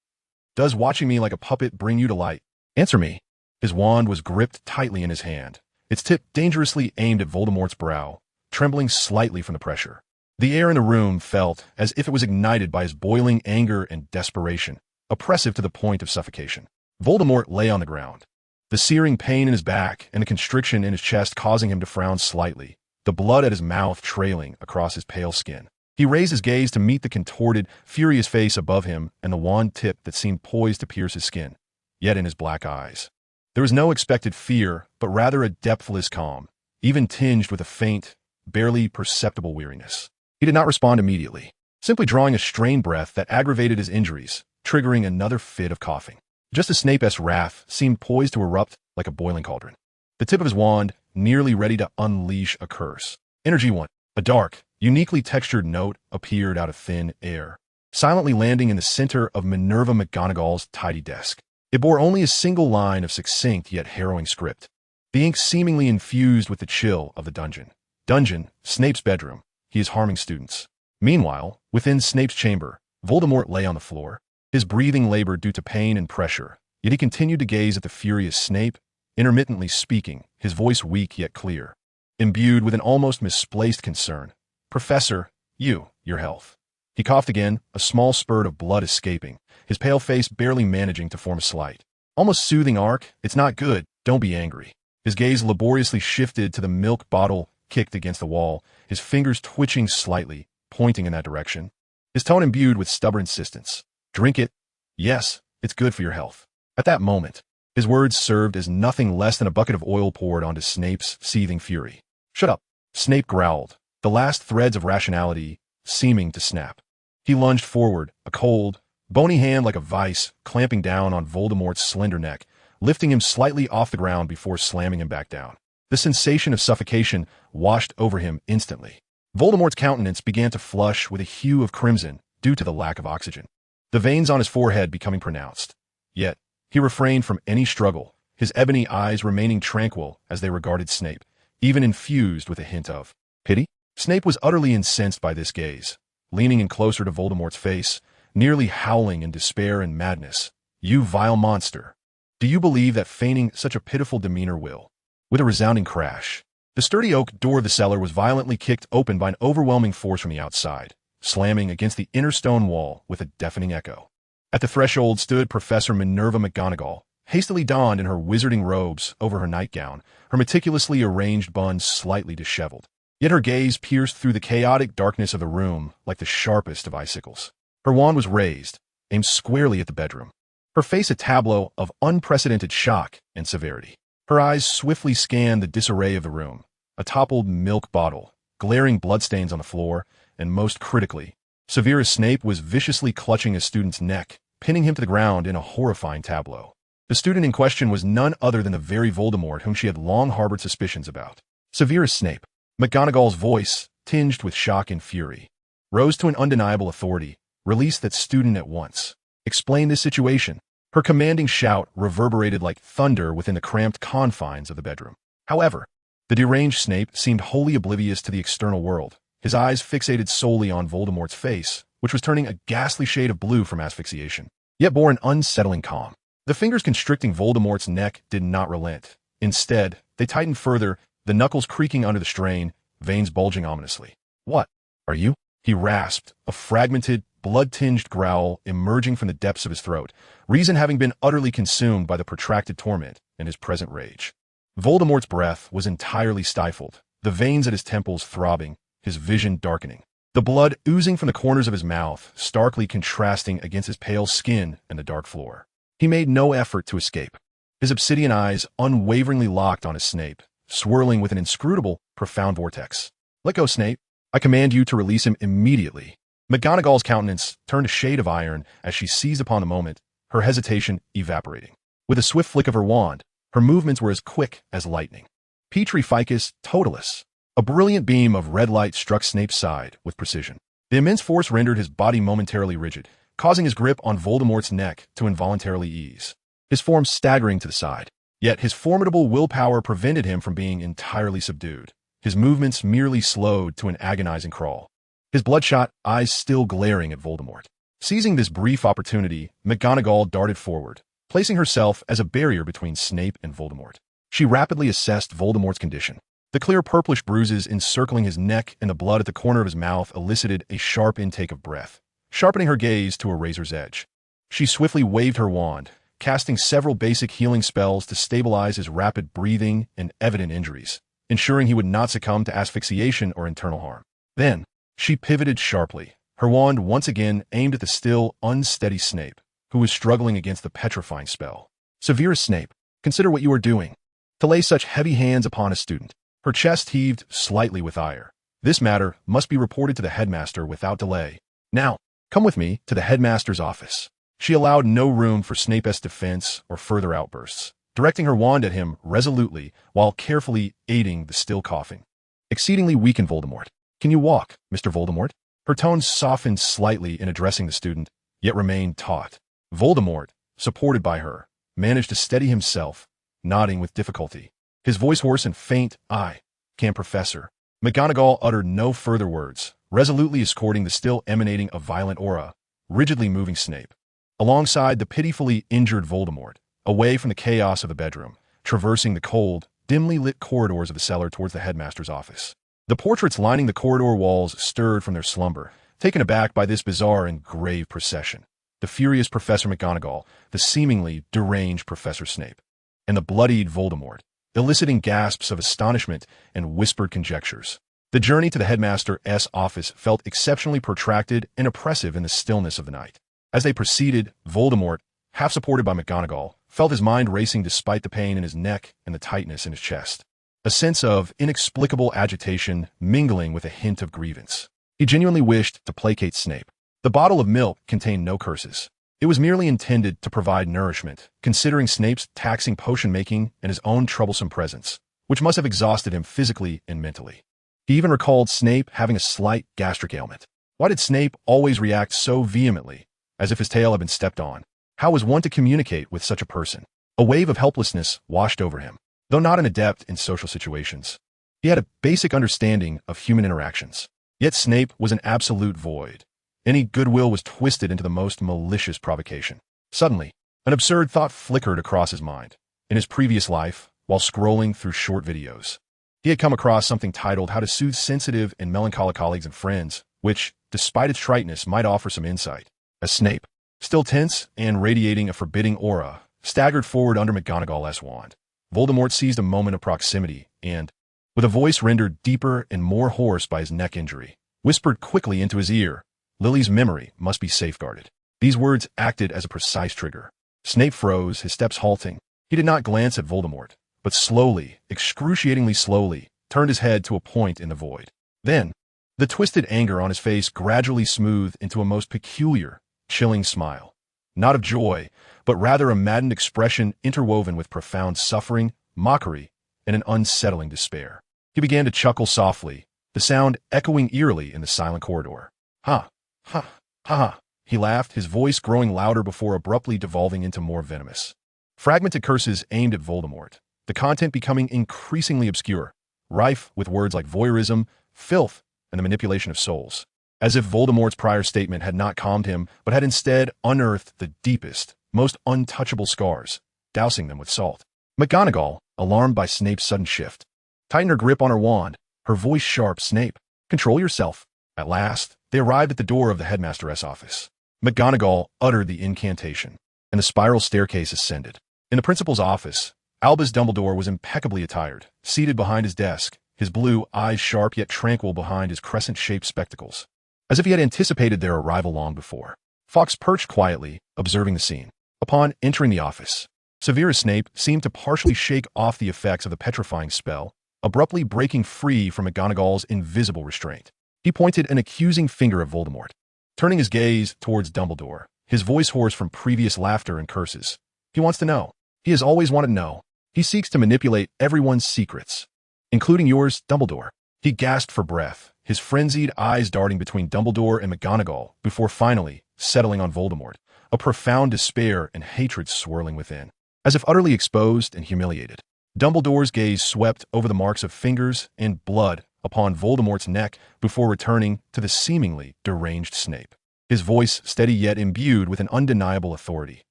Does watching me like a puppet bring you to light? Answer me. His wand was gripped tightly in his hand, its tip dangerously aimed at Voldemort's brow, trembling slightly from the pressure. The air in the room felt as if it was ignited by his boiling anger and desperation, oppressive to the point of suffocation. Voldemort lay on the ground, the searing pain in his back and the constriction in his chest causing him to frown slightly, the blood at his mouth trailing across his pale skin. He raised his gaze to meet the contorted, furious face above him and the wand tip that seemed poised to pierce his skin, yet in his black eyes. There was no expected fear, but rather a depthless calm, even tinged with a faint, barely perceptible weariness. He did not respond immediately, simply drawing a strained breath that aggravated his injuries, triggering another fit of coughing. Just as Snape's wrath seemed poised to erupt like a boiling cauldron, the tip of his wand nearly ready to unleash a curse. Energy 1. A dark, uniquely textured note appeared out of thin air, silently landing in the center of Minerva McGonagall's tidy desk. It bore only a single line of succinct yet harrowing script, the ink seemingly infused with the chill of the dungeon. Dungeon, Snape's bedroom. He is harming students. Meanwhile, within Snape's chamber, Voldemort lay on the floor, his breathing labored due to pain and pressure, yet he continued to gaze at the furious Snape, intermittently speaking, his voice weak yet clear, imbued with an almost misplaced concern. Professor, your health. He coughed again, a small spurt of blood escaping, his pale face barely managing to form a slight, almost soothing arc. It's not good, don't be angry. His gaze laboriously shifted to the milk bottle kicked against the wall, his fingers twitching slightly, pointing in that direction. His tone imbued with stubborn insistence. Drink it. Yes, it's good for your health. At that moment, his words served as nothing less than a bucket of oil poured onto Snape's seething fury. Shut up, Snape growled, the last threads of rationality seeming to snap. He lunged forward, a cold, bony hand like a vice clamping down on Voldemort's slender neck, lifting him slightly off the ground before slamming him back down. The sensation of suffocation washed over him instantly. Voldemort's countenance began to flush with a hue of crimson due to the lack of oxygen, the veins on his forehead becoming pronounced. Yet, he refrained from any struggle, his ebony eyes remaining tranquil as they regarded Snape, even infused with a hint of pity. Snape was utterly incensed by this gaze, leaning in closer to Voldemort's face, nearly howling in despair and madness. You vile monster! Do you believe that feigning such a pitiful demeanor will? With a resounding crash, the sturdy oak door of the cellar was violently kicked open by an overwhelming force from the outside, slamming against the inner stone wall with a deafening echo. At the threshold stood Professor Minerva McGonagall, hastily donned in her wizarding robes over her nightgown, her meticulously arranged bun slightly disheveled. Yet her gaze pierced through the chaotic darkness of the room like the sharpest of icicles. Her wand was raised, aimed squarely at the bedroom, her face a tableau of unprecedented shock and severity. Her eyes swiftly scanned the disarray of the room, a toppled milk bottle, glaring bloodstains on the floor, and most critically, Severus Snape was viciously clutching a student's neck, pinning him to the ground in a horrifying tableau. The student in question was none other than the very Voldemort whom she had long harbored suspicions about. Severus Snape. McGonagall's voice, tinged with shock and fury, rose to an undeniable authority. Release that student at once. Explain this situation. Her commanding shout reverberated like thunder within the cramped confines of the bedroom. However, the deranged Snape seemed wholly oblivious to the external world, his eyes fixated solely on Voldemort's face, which was turning a ghastly shade of blue from asphyxiation, yet bore an unsettling calm. The fingers constricting Voldemort's neck did not relent. Instead, they tightened further, the knuckles creaking under the strain, veins bulging ominously. What are you? He rasped, a fragmented, blood-tinged growl emerging from the depths of his throat, reason having been utterly consumed by the protracted torment and his present rage. Voldemort's breath was entirely stifled, the veins at his temples throbbing, his vision darkening, the blood oozing from the corners of his mouth, starkly contrasting against his pale skin and the dark floor. He made no effort to escape, his obsidian eyes unwaveringly locked on his Snape, swirling with an inscrutable, profound vortex. Let go, Snape. I command you to release him immediately. McGonagall's countenance turned a shade of iron as she seized upon the moment, her hesitation evaporating. With a swift flick of her wand, her movements were as quick as lightning. Petri Ficus Totalis. A brilliant beam of red light struck Snape's side with precision. The immense force rendered his body momentarily rigid, causing his grip on Voldemort's neck to involuntarily ease, his form staggering to the side. Yet his formidable willpower prevented him from being entirely subdued, his movements merely slowed to an agonizing crawl, his bloodshot eyes still glaring at Voldemort. Seizing this brief opportunity, McGonagall darted forward, placing herself as a barrier between Snape and Voldemort. She rapidly assessed Voldemort's condition. The clear purplish bruises encircling his neck and the blood at the corner of his mouth elicited a sharp intake of breath, sharpening her gaze to a razor's edge. She swiftly waved her wand, casting several basic healing spells to stabilize his rapid breathing and evident injuries, ensuring he would not succumb to asphyxiation or internal harm. Then, she pivoted sharply, her wand once again aimed at the still unsteady Snape, who was struggling against the petrifying spell. Severus Snape, consider what you are doing. To lay such heavy hands upon a student. Her chest heaved slightly with ire. This matter must be reported to the headmaster without delay. Now, come with me to the headmaster's office. She allowed no room for Snape's defense or further outbursts, directing her wand at him resolutely while carefully aiding the still coughing, exceedingly weakened Voldemort. Can you walk, Mr. Voldemort? Her tone softened slightly in addressing the student, yet remained taut. Voldemort, supported by her, managed to steady himself, nodding with difficulty. His voice hoarse and faint. I can, Professor. McGonagall uttered no further words, resolutely escorting the still emanating a violent aura, rigidly moving Snape alongside the pitifully injured Voldemort, away from the chaos of the bedroom, traversing the cold, dimly lit corridors of the cellar towards the headmaster's office. The portraits lining the corridor walls stirred from their slumber, taken aback by this bizarre and grave procession. The furious Professor McGonagall, the seemingly deranged Professor Snape, and the bloodied Voldemort, eliciting gasps of astonishment and whispered conjectures. The journey to the headmaster's office felt exceptionally protracted and oppressive in the stillness of the night. As they proceeded, Voldemort, half supported by McGonagall, felt his mind racing despite the pain in his neck and the tightness in his chest. A sense of inexplicable agitation mingling with a hint of grievance. He genuinely wished to placate Snape. The bottle of milk contained no curses. It was merely intended to provide nourishment, considering Snape's taxing potion-making and his own troublesome presence, which must have exhausted him physically and mentally. He even recalled Snape having a slight gastric ailment. Why did Snape always react so vehemently, as if his tail had been stepped on? How was one to communicate with such a person? A wave of helplessness washed over him. Though not an adept in social situations, he had a basic understanding of human interactions. Yet Snape was an absolute void. Any goodwill was twisted into the most malicious provocation. Suddenly, an absurd thought flickered across his mind. In his previous life, while scrolling through short videos, he had come across something titled How to Soothe Sensitive and Melancholic Colleagues and Friends, which, despite its triteness, might offer some insight. As Snape, still tense and radiating a forbidding aura, staggered forward under McGonagall's wand, Voldemort seized a moment of proximity and, with a voice rendered deeper and more hoarse by his neck injury, whispered quickly into his ear, "Lily's memory must be safeguarded." These words acted as a precise trigger. Snape froze, his steps halting. He did not glance at Voldemort, but slowly, excruciatingly slowly, turned his head to a point in the void. Then, the twisted anger on his face gradually smoothed into a most peculiar, chilling smile. Not of joy, but rather a maddened expression interwoven with profound suffering, mockery, and an unsettling despair. He began to chuckle softly, the sound echoing eerily in the silent corridor. Ha, ha, ha, ha. He laughed, his voice growing louder before abruptly devolving into more venomous. Fragmented curses aimed at Voldemort, the content becoming increasingly obscure, rife with words like voyeurism, filth, and the manipulation of souls. As if Voldemort's prior statement had not calmed him, but had instead unearthed the deepest, most untouchable scars, dousing them with salt. McGonagall, alarmed by Snape's sudden shift, tightened her grip on her wand, her voice sharp. "Snape, control yourself." At last, they arrived at the door of the headmaster's office. McGonagall uttered the incantation, and the spiral staircase ascended. In the principal's office, Albus Dumbledore was impeccably attired, seated behind his desk, his blue eyes sharp yet tranquil behind his crescent-shaped spectacles, as if he had anticipated their arrival long before. Fawkes perched quietly, observing the scene. Upon entering the office, Severus Snape seemed to partially shake off the effects of the petrifying spell, abruptly breaking free from McGonagall's invisible restraint. He pointed an accusing finger at Voldemort, turning his gaze towards Dumbledore, his voice hoarse from previous laughter and curses. "He wants to know. He has always wanted to know. He seeks to manipulate everyone's secrets, including yours, Dumbledore." He gasped for breath, his frenzied eyes darting between Dumbledore and McGonagall before finally settling on Voldemort, a profound despair and hatred swirling within. As if utterly exposed and humiliated, Dumbledore's gaze swept over the marks of fingers and blood upon Voldemort's neck before returning to the seemingly deranged Snape. His voice steady yet imbued with an undeniable authority.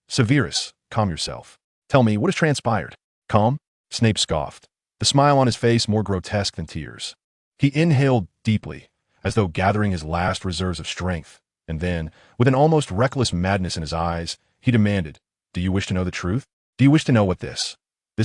"Severus, calm yourself. Tell me, what has transpired?" "Calm?" Snape scoffed, the smile on his face more grotesque than tears. He inhaled deeply, as though gathering his last reserves of strength, and then, with an almost reckless madness in his eyes, he demanded, "Do you wish to know the truth? Do you wish to know what this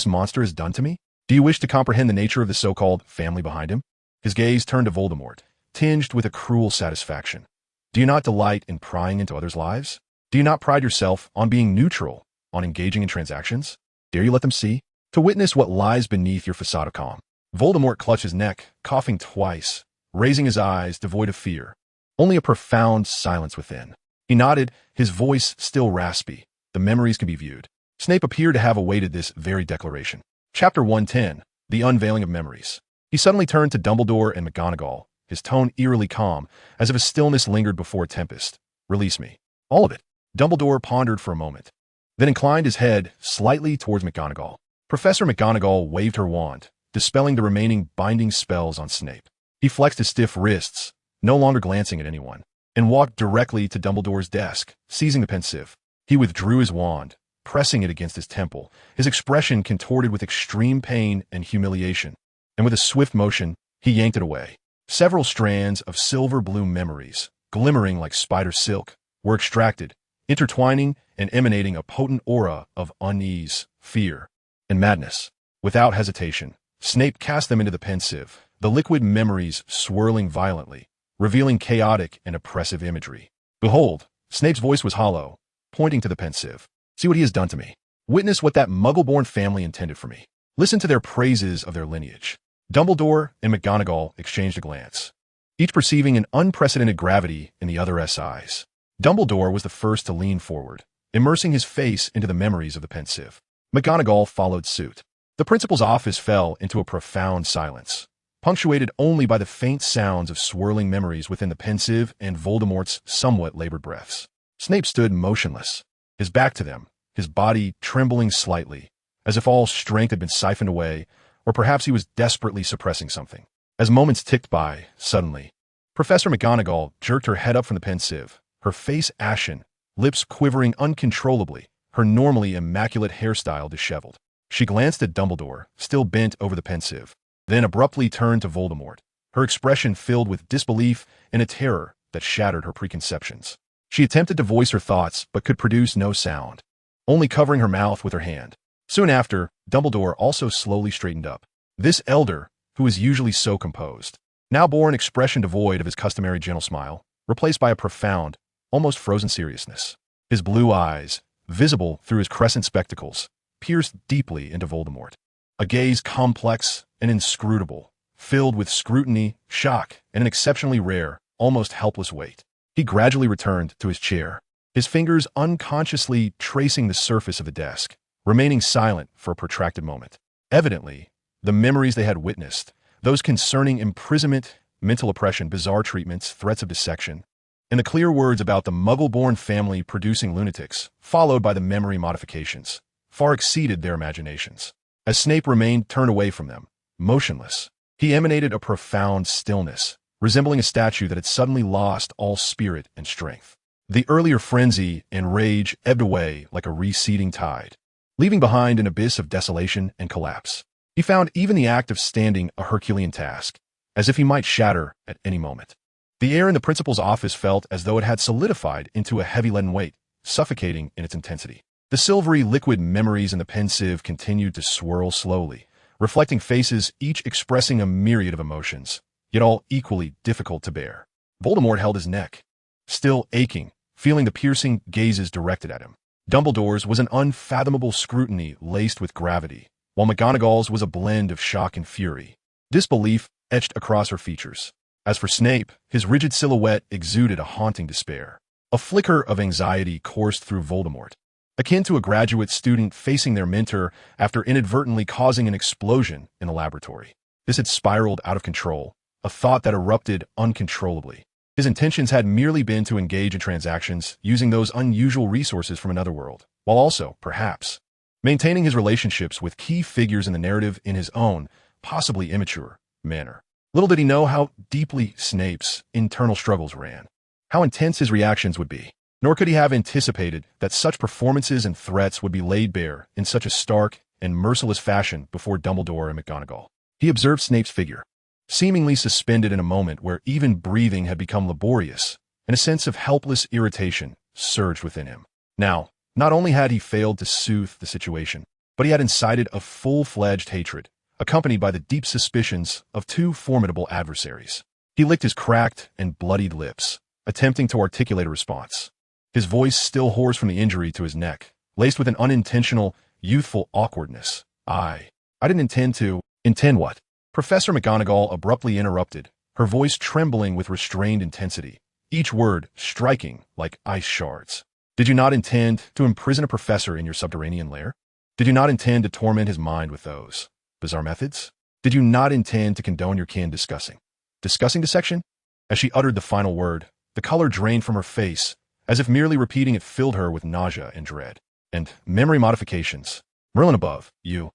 monster has done to me? Do you wish to comprehend the nature of the so-called family behind him?" His gaze turned to Voldemort, tinged with a cruel satisfaction. "Do you not delight in prying into others' lives? Do you not pride yourself on being neutral, on engaging in transactions? Dare you let them see? To witness what lies beneath your facade of calm?" Voldemort clutched his neck, coughing twice, raising his eyes devoid of fear. Only a profound silence within. He nodded, his voice still raspy. "The memories can be viewed." Snape appeared to have awaited this very declaration. Chapter 110, The Unveiling of Memories. He suddenly turned to Dumbledore and McGonagall, his tone eerily calm, as if a stillness lingered before a tempest. "Release me." "All of it." Dumbledore pondered for a moment, then inclined his head slightly towards McGonagall. Professor McGonagall waved her wand, dispelling the remaining binding spells on Snape. He flexed his stiff wrists, no longer glancing at anyone, and walked directly to Dumbledore's desk, seizing the pensieve. He withdrew his wand, pressing it against his temple, his expression contorted with extreme pain and humiliation, and with a swift motion, he yanked it away. Several strands of silver-blue memories, glimmering like spider silk, were extracted, intertwining and emanating a potent aura of unease, fear, and madness. Without hesitation, Snape cast them into the pensieve, the liquid memories swirling violently, revealing chaotic and oppressive imagery. Behold, Snape's voice was hollow, pointing to the pensieve. See what he has done to me. Witness what that muggle-born family intended for me. Listen to their praises of their lineage. Dumbledore and McGonagall exchanged a glance, each perceiving an unprecedented gravity in the other's eyes. Dumbledore was the first to lean forward, immersing his face into the memories of the pensieve. McGonagall followed suit. The principal's office fell into a profound silence, punctuated only by the faint sounds of swirling memories within the pensieve and Voldemort's somewhat labored breaths. Snape stood motionless, his back to them, his body trembling slightly, as if all strength had been siphoned away, or perhaps he was desperately suppressing something. As moments ticked by, suddenly, Professor McGonagall jerked her head up from the pensieve, her face ashen, lips quivering uncontrollably, her normally immaculate hairstyle disheveled. She glanced at Dumbledore, still bent over the pensieve, then abruptly turned to Voldemort, her expression filled with disbelief and a terror that shattered her preconceptions. She attempted to voice her thoughts, but could produce no sound, only covering her mouth with her hand. Soon after, Dumbledore also slowly straightened up. This elder, who was usually so composed, now bore an expression devoid of his customary gentle smile, replaced by a profound, almost frozen seriousness. His blue eyes, visible through his crescent spectacles, pierced deeply into Voldemort. A gaze complex and inscrutable, filled with scrutiny, shock, and an exceptionally rare, almost helpless weight. He gradually returned to his chair, his fingers unconsciously tracing the surface of the desk, remaining silent for a protracted moment. Evidently, the memories they had witnessed, those concerning imprisonment, mental oppression, bizarre treatments, threats of dissection, and the clear words about the muggle-born family producing lunatics, followed by the memory modifications, far exceeded their imaginations. As Snape remained turned away from them, motionless, he emanated a profound stillness, resembling a statue that had suddenly lost all spirit and strength. The earlier frenzy and rage ebbed away like a receding tide, leaving behind an abyss of desolation and collapse. He found even the act of standing a Herculean task, as if he might shatter at any moment. The air in the principal's office felt as though it had solidified into a heavy leaden weight, suffocating in its intensity. The silvery liquid memories in the pensieve continued to swirl slowly, reflecting faces each expressing a myriad of emotions, yet all equally difficult to bear. Voldemort held his neck, still aching, feeling the piercing gazes directed at him. Dumbledore's was an unfathomable scrutiny laced with gravity, while McGonagall's was a blend of shock and fury. Disbelief etched across her features. As for Snape, his rigid silhouette exuded a haunting despair. A flicker of anxiety coursed through Voldemort, akin to a graduate student facing their mentor after inadvertently causing an explosion in the laboratory. This had spiraled out of control, a thought that erupted uncontrollably. His intentions had merely been to engage in transactions using those unusual resources from another world, while also, perhaps, maintaining his relationships with key figures in the narrative in his own, possibly immature, manner. Little did he know how deeply Snape's internal struggles ran, how intense his reactions would be. Nor could he have anticipated that such performances and threats would be laid bare in such a stark and merciless fashion before Dumbledore and McGonagall. He observed Snape's figure, seemingly suspended in a moment where even breathing had become laborious, and a sense of helpless irritation surged within him. Now, not only had he failed to soothe the situation, but he had incited a full-fledged hatred, accompanied by the deep suspicions of two formidable adversaries. He licked his cracked and bloodied lips, attempting to articulate a response, his voice still hoarse from the injury to his neck, laced with an unintentional, youthful awkwardness. I didn't intend to— Intend what? Professor McGonagall abruptly interrupted, her voice trembling with restrained intensity, each word striking like ice shards. Did you not intend to imprison a professor in your subterranean lair? Did you not intend to torment his mind with those bizarre methods? Did you not intend to condone your kin discussing dissection? As she uttered the final word, the color drained from her face, as if merely repeating it filled her with nausea and dread. And memory modifications. Merlin above, you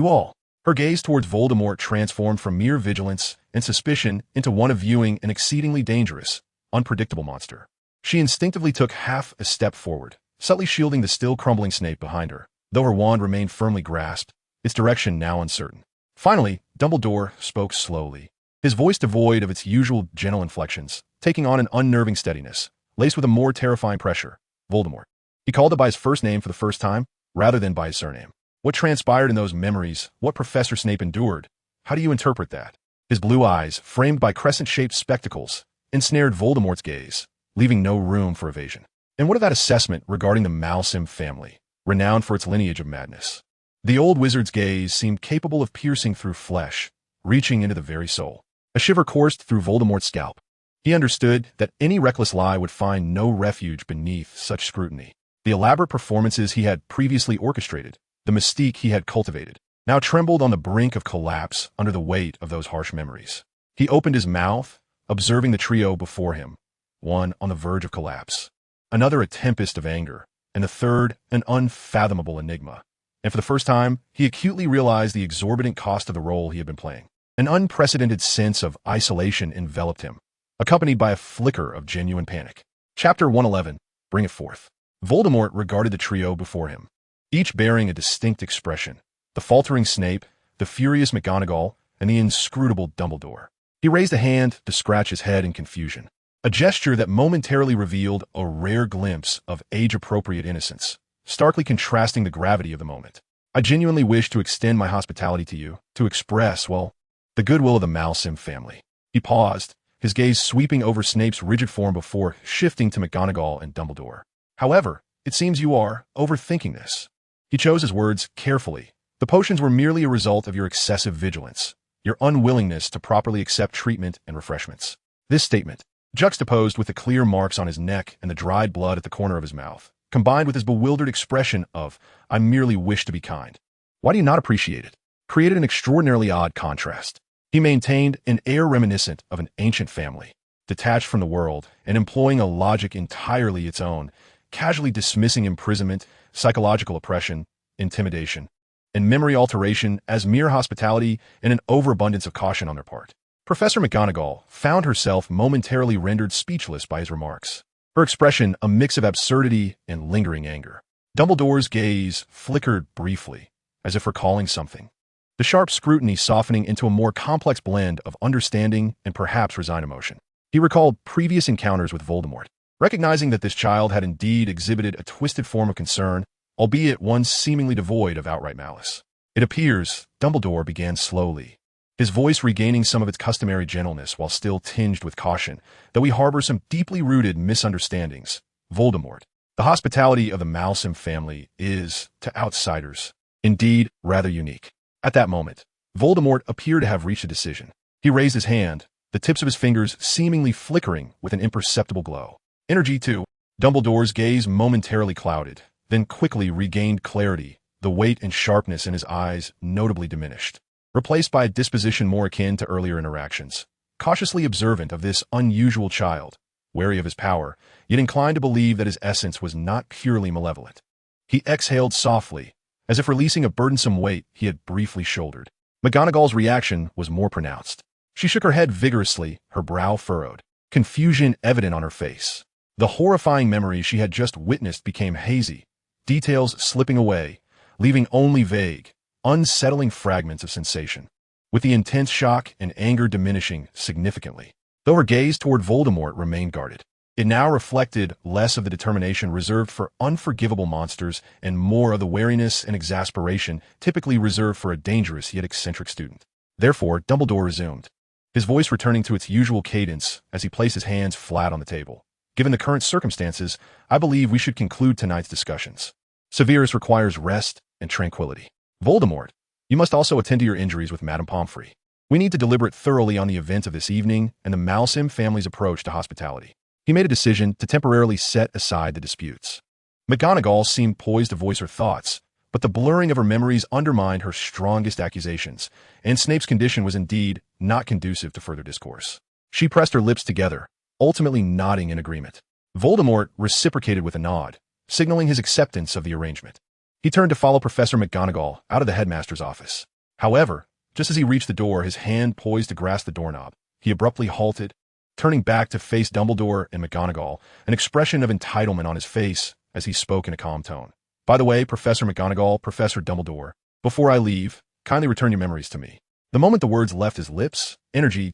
all. Her gaze towards Voldemort transformed from mere vigilance and suspicion into one of viewing an exceedingly dangerous, unpredictable monster. She instinctively took half a step forward, subtly shielding the still crumbling Snape behind her, though her wand remained firmly grasped, its direction now uncertain. Finally, Dumbledore spoke slowly, his voice devoid of its usual gentle inflections, taking on an unnerving steadiness, laced with a more terrifying pressure. Voldemort. He called it by his first name for the first time, rather than by his surname. What transpired in those memories? What Professor Snape endured? How do you interpret that? His blue eyes, framed by crescent-shaped spectacles, ensnared Voldemort's gaze, leaving no room for evasion. And what of that assessment regarding the Malsim family, renowned for its lineage of madness? The old wizard's gaze seemed capable of piercing through flesh, reaching into the very soul. A shiver coursed through Voldemort's scalp. He understood that any reckless lie would find no refuge beneath such scrutiny. The elaborate performances he had previously orchestrated, the mystique he had cultivated, now trembled on the brink of collapse under the weight of those harsh memories. He opened his mouth, observing the trio before him, one on the verge of collapse, another a tempest of anger, and the third an unfathomable enigma. And for the first time, he acutely realized the exorbitant cost of the role he had been playing. An unprecedented sense of isolation enveloped him, accompanied by a flicker of genuine panic. Chapter 111, Bring It Forth. Voldemort regarded the trio before him, each bearing a distinct expression: the faltering Snape, the furious McGonagall, and the inscrutable Dumbledore. He raised a hand to scratch his head in confusion, a gesture that momentarily revealed a rare glimpse of age-appropriate innocence, starkly contrasting the gravity of the moment. I genuinely wish to extend my hospitality to you, to express, well, the goodwill of the Malsim family. He paused, his gaze sweeping over Snape's rigid form before shifting to McGonagall and Dumbledore. However, it seems you are overthinking this. He chose his words carefully. The potions were merely a result of your excessive vigilance, your unwillingness to properly accept treatment and refreshments. This statement, juxtaposed with the clear marks on his neck and the dried blood at the corner of his mouth, combined with his bewildered expression of, I merely wish to be kind. Why do you not appreciate it? Created an extraordinarily odd contrast. He maintained an air reminiscent of an ancient family, detached from the world and employing a logic entirely its own, casually dismissing imprisonment, psychological oppression, intimidation, and memory alteration as mere hospitality and an overabundance of caution on their part. Professor McGonagall found herself momentarily rendered speechless by his remarks, her expression a mix of absurdity and lingering anger. Dumbledore's gaze flickered briefly, as if recalling something, the sharp scrutiny softening into a more complex blend of understanding and perhaps resigned emotion. He recalled previous encounters with Voldemort, recognizing that this child had indeed exhibited a twisted form of concern, albeit one seemingly devoid of outright malice. It appears, Dumbledore began slowly, his voice regaining some of its customary gentleness while still tinged with caution, that we harbor some deeply rooted misunderstandings. Voldemort, the hospitality of the Malsim family is, to outsiders, indeed rather unique. At that moment, Voldemort appeared to have reached a decision. He raised his hand, the tips of his fingers seemingly flickering with an imperceptible glow. Energy too. Dumbledore's gaze momentarily clouded, then quickly regained clarity, the weight and sharpness in his eyes notably diminished, replaced by a disposition more akin to earlier interactions. Cautiously observant of this unusual child, wary of his power, yet inclined to believe that his essence was not purely malevolent. He exhaled softly, as if releasing a burdensome weight he had briefly shouldered. McGonagall's reaction was more pronounced. She shook her head vigorously, her brow furrowed, confusion evident on her face. The horrifying memory she had just witnessed became hazy, details slipping away, leaving only vague, unsettling fragments of sensation, with the intense shock and anger diminishing significantly, though her gaze toward Voldemort remained guarded. It now reflected less of the determination reserved for unforgivable monsters and more of the wariness and exasperation typically reserved for a dangerous yet eccentric student. Therefore, Dumbledore resumed, his voice returning to its usual cadence as he placed his hands flat on the table. Given the current circumstances, I believe we should conclude tonight's discussions. Severus requires rest and tranquility. Voldemort, you must also attend to your injuries with Madame Pomfrey. We need to deliberate thoroughly on the events of this evening and the Malsim family's approach to hospitality. He made a decision to temporarily set aside the disputes. McGonagall seemed poised to voice her thoughts, but the blurring of her memories undermined her strongest accusations, and Snape's condition was indeed not conducive to further discourse. She pressed her lips together, ultimately nodding in agreement. Voldemort reciprocated with a nod, signaling his acceptance of the arrangement. He turned to follow Professor McGonagall out of the headmaster's office. However, just as he reached the door, his hand poised to grasp the doorknob, he abruptly halted, turning back to face Dumbledore and McGonagall, an expression of entitlement on his face as he spoke in a calm tone. By the way, Professor McGonagall, Professor Dumbledore, before I leave, kindly return your memories to me. The moment the words left his lips, energy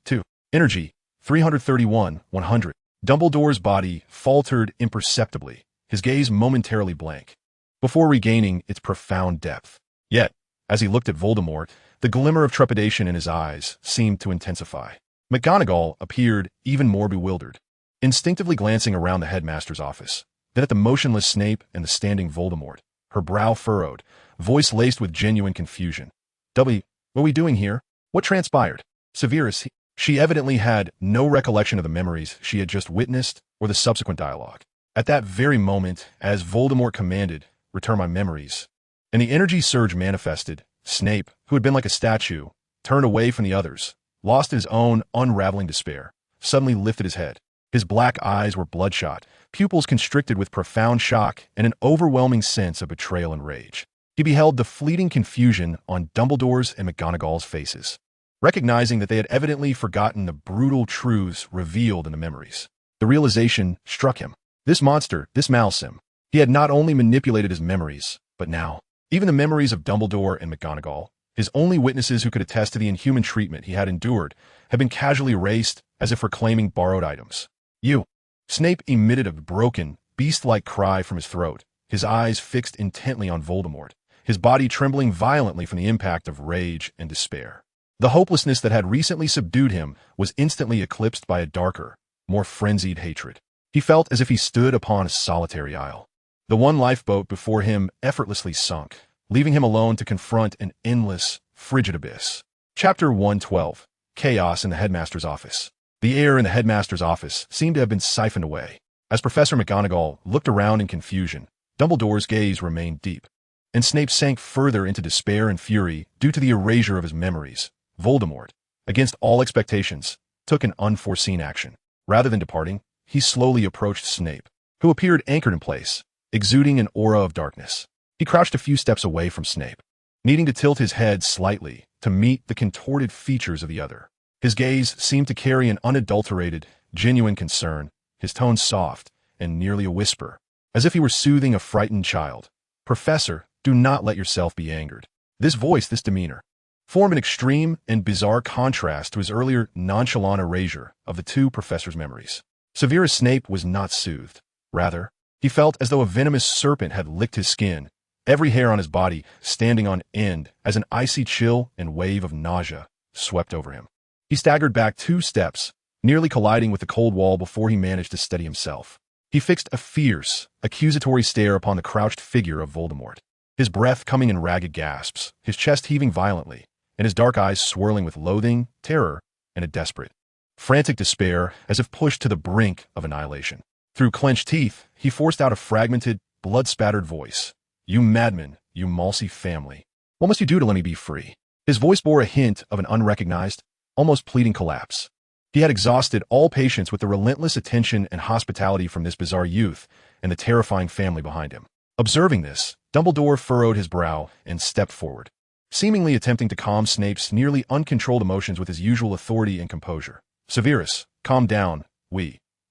331, 100. Dumbledore's body faltered imperceptibly, his gaze momentarily blank, before regaining its profound depth. Yet, as he looked at Voldemort, the glimmer of trepidation in his eyes seemed to intensify. McGonagall appeared even more bewildered, instinctively glancing around the headmaster's office, then at the motionless Snape and the standing Voldemort, her brow furrowed, voice laced with genuine confusion. What are we doing here? What transpired? Severus, she evidently had no recollection of the memories she had just witnessed or the subsequent dialogue. At that very moment, as Voldemort commanded, "Return my memories," and the energy surge manifested, Snape, who had been like a statue, turned away from the others, lost in his own unraveling despair, suddenly lifted his head. His black eyes were bloodshot, pupils constricted with profound shock and an overwhelming sense of betrayal and rage. He beheld the fleeting confusion on Dumbledore's and McGonagall's faces, recognizing that they had evidently forgotten the brutal truths revealed in the memories. The realization struck him. This monster, this Malsim, he had not only manipulated his memories, but now, even the memories of Dumbledore and McGonagall, his only witnesses who could attest to the inhuman treatment he had endured, had been casually erased as if reclaiming borrowed items. "You!" Snape emitted a broken, beast-like cry from his throat, his eyes fixed intently on Voldemort, his body trembling violently from the impact of rage and despair. The hopelessness that had recently subdued him was instantly eclipsed by a darker, more frenzied hatred. He felt as if he stood upon a solitary isle. The one lifeboat before him effortlessly sunk, leaving him alone to confront an endless, frigid abyss. Chapter 112. Chaos in the Headmaster's Office. The air in the Headmaster's office seemed to have been siphoned away. As Professor McGonagall looked around in confusion, Dumbledore's gaze remained deep, and Snape sank further into despair and fury due to the erasure of his memories. Voldemort, against all expectations, took an unforeseen action. Rather than departing, he slowly approached Snape, who appeared anchored in place, exuding an aura of darkness. He crouched a few steps away from Snape, needing to tilt his head slightly to meet the contorted features of the other. His gaze seemed to carry an unadulterated, genuine concern, his tone soft and nearly a whisper, as if he were soothing a frightened child. "Professor, do not let yourself be angered." This voice, this demeanor, formed an extreme and bizarre contrast to his earlier nonchalant erasure of the two professors' memories. Severus Snape was not soothed. Rather, he felt as though a venomous serpent had licked his skin, every hair on his body standing on end as an icy chill and wave of nausea swept over him. He staggered back 2 steps, nearly colliding with the cold wall before he managed to steady himself. He fixed a fierce, accusatory stare upon the crouched figure of Voldemort, his breath coming in ragged gasps, his chest heaving violently, and his dark eyes swirling with loathing, terror, and a desperate, frantic despair as if pushed to the brink of annihilation. Through clenched teeth, he forced out a fragmented, blood-spattered voice. "You madman, you Malsi family. What must you do to let me be free?" His voice bore a hint of an unrecognized, almost pleading collapse. He had exhausted all patience with the relentless attention and hospitality from this bizarre youth and the terrifying family behind him. Observing this, Dumbledore furrowed his brow and stepped forward, seemingly attempting to calm Snape's nearly uncontrolled emotions with his usual authority and composure. "Severus, calm down,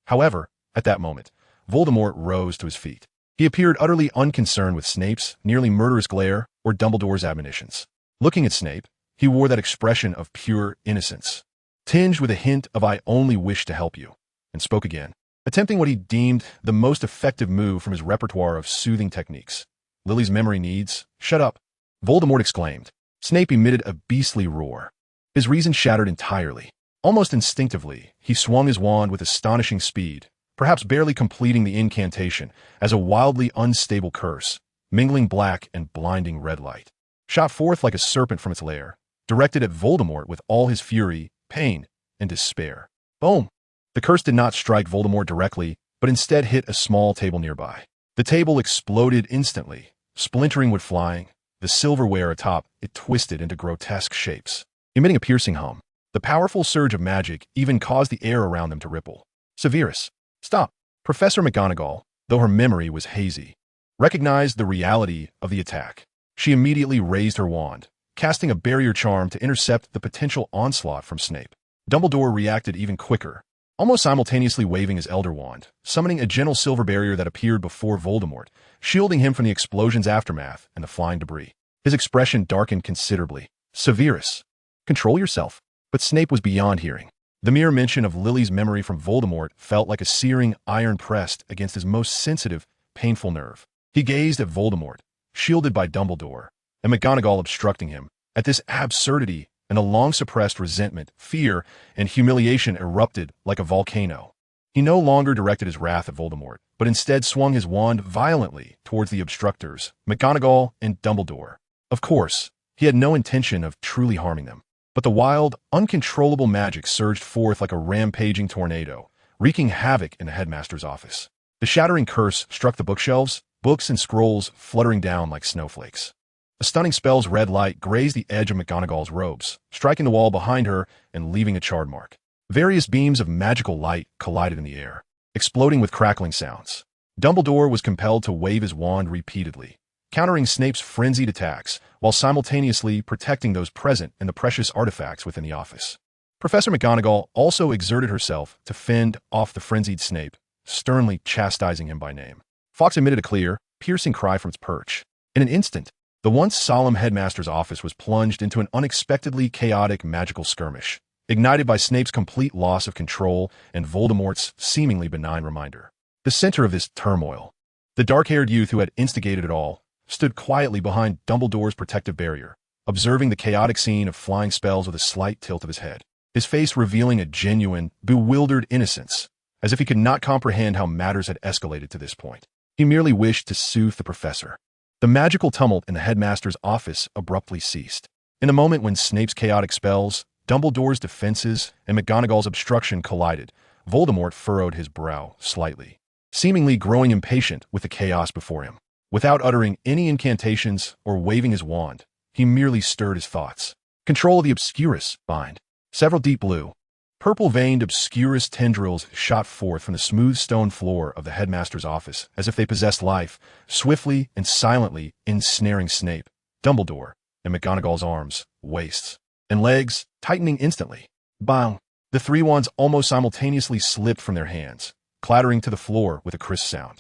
However, at that moment, Voldemort rose to his feet. He appeared utterly unconcerned with Snape's nearly murderous glare or Dumbledore's admonitions. Looking at Snape, he wore that expression of pure innocence, tinged with a hint of "I only wish to help you," and spoke again, attempting what he deemed the most effective move from his repertoire of soothing techniques. "Lily's memory needs—" "Shut up!" Voldemort exclaimed. Snape emitted a beastly roar. His reason shattered entirely. Almost instinctively, he swung his wand with astonishing speed, perhaps barely completing the incantation, as a wildly unstable curse, mingling black and blinding red light, shot forth like a serpent from its lair, directed at Voldemort with all his fury, pain, and despair. Boom! The curse did not strike Voldemort directly, but instead hit a small table nearby. The table exploded instantly, splintering wood flying. The silverware atop it twisted into grotesque shapes, emitting a piercing hum. The powerful surge of magic even caused the air around them to ripple. "Severus, stop!" Professor McGonagall, though her memory was hazy, recognized the reality of the attack. She immediately raised her wand, casting a barrier charm to intercept the potential onslaught from Snape. Dumbledore reacted even quicker, almost simultaneously waving his Elder Wand, summoning a gentle silver barrier that appeared before Voldemort, shielding him from the explosion's aftermath and the flying debris. His expression darkened considerably. "Severus, control yourself." But Snape was beyond hearing. The mere mention of Lily's memory from Voldemort felt like a searing iron pressed against his most sensitive, painful nerve. He gazed at Voldemort, shielded by Dumbledore, and McGonagall obstructing him. At this absurdity and a long-suppressed resentment, fear, and humiliation erupted like a volcano. He no longer directed his wrath at Voldemort, but instead swung his wand violently towards the obstructors, McGonagall and Dumbledore. Of course, he had no intention of truly harming them, but the wild, uncontrollable magic surged forth like a rampaging tornado, wreaking havoc in the headmaster's office. The shattering curse struck the bookshelves, books and scrolls fluttering down like snowflakes. A stunning spell's red light grazed the edge of McGonagall's robes, striking the wall behind her and leaving a charred mark. Various beams of magical light collided in the air, exploding with crackling sounds. Dumbledore was compelled to wave his wand repeatedly, countering Snape's frenzied attacks while simultaneously protecting those present and the precious artifacts within the office. Professor McGonagall also exerted herself to fend off the frenzied Snape, sternly chastising him by name. Fawkes emitted a clear, piercing cry from its perch. In an instant, the once solemn headmaster's office was plunged into an unexpectedly chaotic magical skirmish, ignited by Snape's complete loss of control and Voldemort's seemingly benign reminder. The center of this turmoil, the dark-haired youth who had instigated it all, stood quietly behind Dumbledore's protective barrier, observing the chaotic scene of flying spells with a slight tilt of his head, his face revealing a genuine, bewildered innocence, as if he could not comprehend how matters had escalated to this point. He merely wished to soothe the professor. The magical tumult in the headmaster's office abruptly ceased. In a moment when Snape's chaotic spells, Dumbledore's defenses, and McGonagall's obstruction collided, Voldemort furrowed his brow slightly, seemingly growing impatient with the chaos before him. Without uttering any incantations or waving his wand, he merely stirred his thoughts. Control of the Obscurus bind. Several deep blue, purple-veined Obscurus tendrils shot forth from the smooth stone floor of the headmaster's office as if they possessed life, swiftly and silently ensnaring Snape, Dumbledore, and McGonagall's arms, waists, and legs, tightening instantly. Bang! The three wands almost simultaneously slipped from their hands, clattering to the floor with a crisp sound.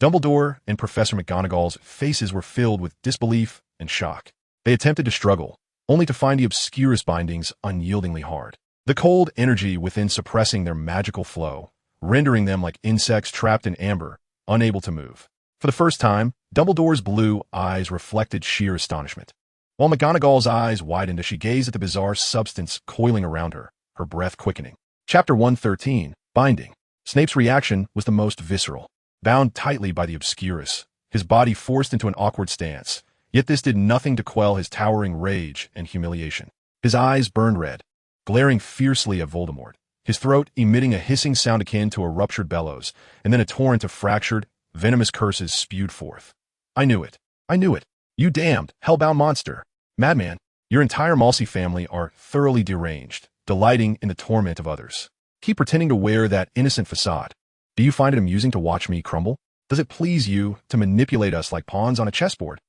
Dumbledore and Professor McGonagall's faces were filled with disbelief and shock. They attempted to struggle, only to find the Obscurus bindings unyieldingly hard. The cold energy within suppressing their magical flow, rendering them like insects trapped in amber, unable to move. For the first time, Dumbledore's blue eyes reflected sheer astonishment, while McGonagall's eyes widened as she gazed at the bizarre substance coiling around her, her breath quickening. Chapter 113, Binding. Snape's reaction was the most visceral. Bound tightly by the Obscurus, his body forced into an awkward stance, yet this did nothing to quell his towering rage and humiliation. His eyes burned red, glaring fiercely at Voldemort, his throat emitting a hissing sound akin to a ruptured bellows, and then a torrent of fractured, venomous curses spewed forth. I knew it. I knew it. You damned, hellbound monster. Madman, your entire Msi family are thoroughly deranged, delighting in the torment of others. Keep pretending to wear that innocent facade. Do you find it amusing to watch me crumble? Does it please you to manipulate us like pawns on a chessboard?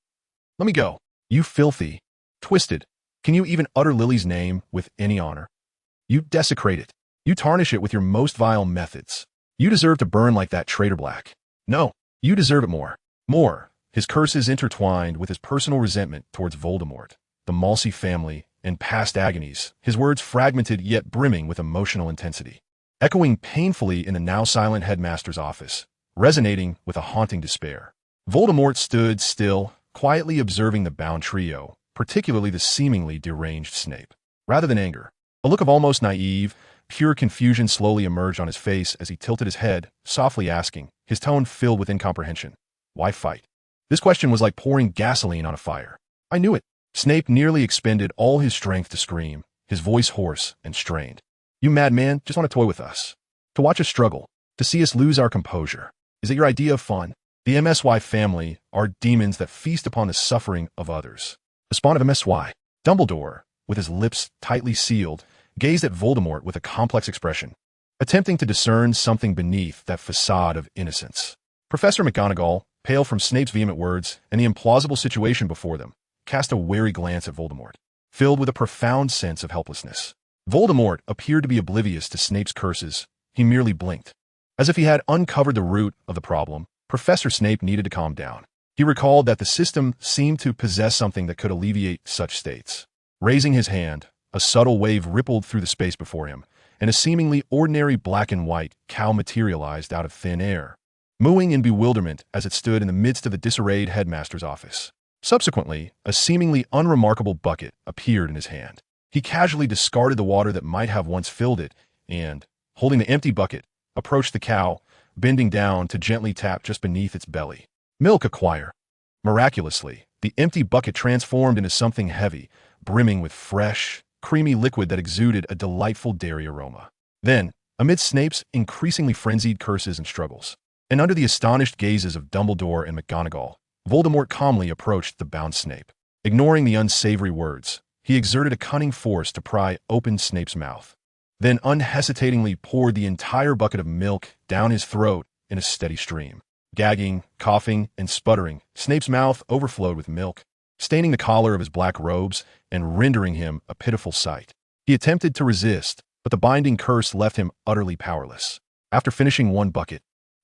Let me go. You filthy, twisted. Can you even utter Lily's name with any honor? You desecrate it. You tarnish it with your most vile methods. You deserve to burn like that traitor Black. No, you deserve it more. More. His curses intertwined with his personal resentment towards Voldemort, the Msi family, and past agonies, his words fragmented yet brimming with emotional intensity, echoing painfully in the now silent headmaster's office, resonating with a haunting despair. Voldemort stood still, quietly observing the bound trio, particularly the seemingly deranged Snape. Rather than anger, a look of almost naive, pure confusion slowly emerged on his face as he tilted his head, softly asking, his tone filled with incomprehension. Why fight? This question was like pouring gasoline on a fire. I knew it. Snape nearly expended all his strength to scream, his voice hoarse and strained. You madman just want to toy with us. To watch us struggle. To see us lose our composure. Is it your idea of fun? The MSY family are demons that feast upon the suffering of others. The spawn of MSY. Dumbledore, with his lips tightly sealed, gazed at Voldemort with a complex expression, attempting to discern something beneath that facade of innocence. Professor McGonagall, pale from Snape's vehement words and the implausible situation before them, cast a wary glance at Voldemort, filled with a profound sense of helplessness. Voldemort appeared to be oblivious to Snape's curses. He merely blinked. As if he had uncovered the root of the problem, Professor Snape needed to calm down. He recalled that the system seemed to possess something that could alleviate such states. Raising his hand, a subtle wave rippled through the space before him, and a seemingly ordinary black and white cow materialized out of thin air, mooing in bewilderment as it stood in the midst of the disarrayed headmaster's office. Subsequently, a seemingly unremarkable bucket appeared in his hand. He casually discarded the water that might have once filled it and, holding the empty bucket, approached the cow, bending down to gently tap just beneath its belly. Milk acquire. Miraculously, the empty bucket transformed into something heavy, brimming with fresh, creamy liquid that exuded a delightful dairy aroma. Then, amidst Snape's increasingly frenzied curses and struggles, and under the astonished gazes of Dumbledore and McGonagall, Voldemort calmly approached the bound Snape. Ignoring the unsavory words, he exerted a cunning force to pry open Snape's mouth, then unhesitatingly poured the entire bucket of milk down his throat in a steady stream. Gagging, coughing, and sputtering, Snape's mouth overflowed with milk, staining the collar of his black robes and rendering him a pitiful sight. He attempted to resist, but the binding curse left him utterly powerless. After finishing one bucket,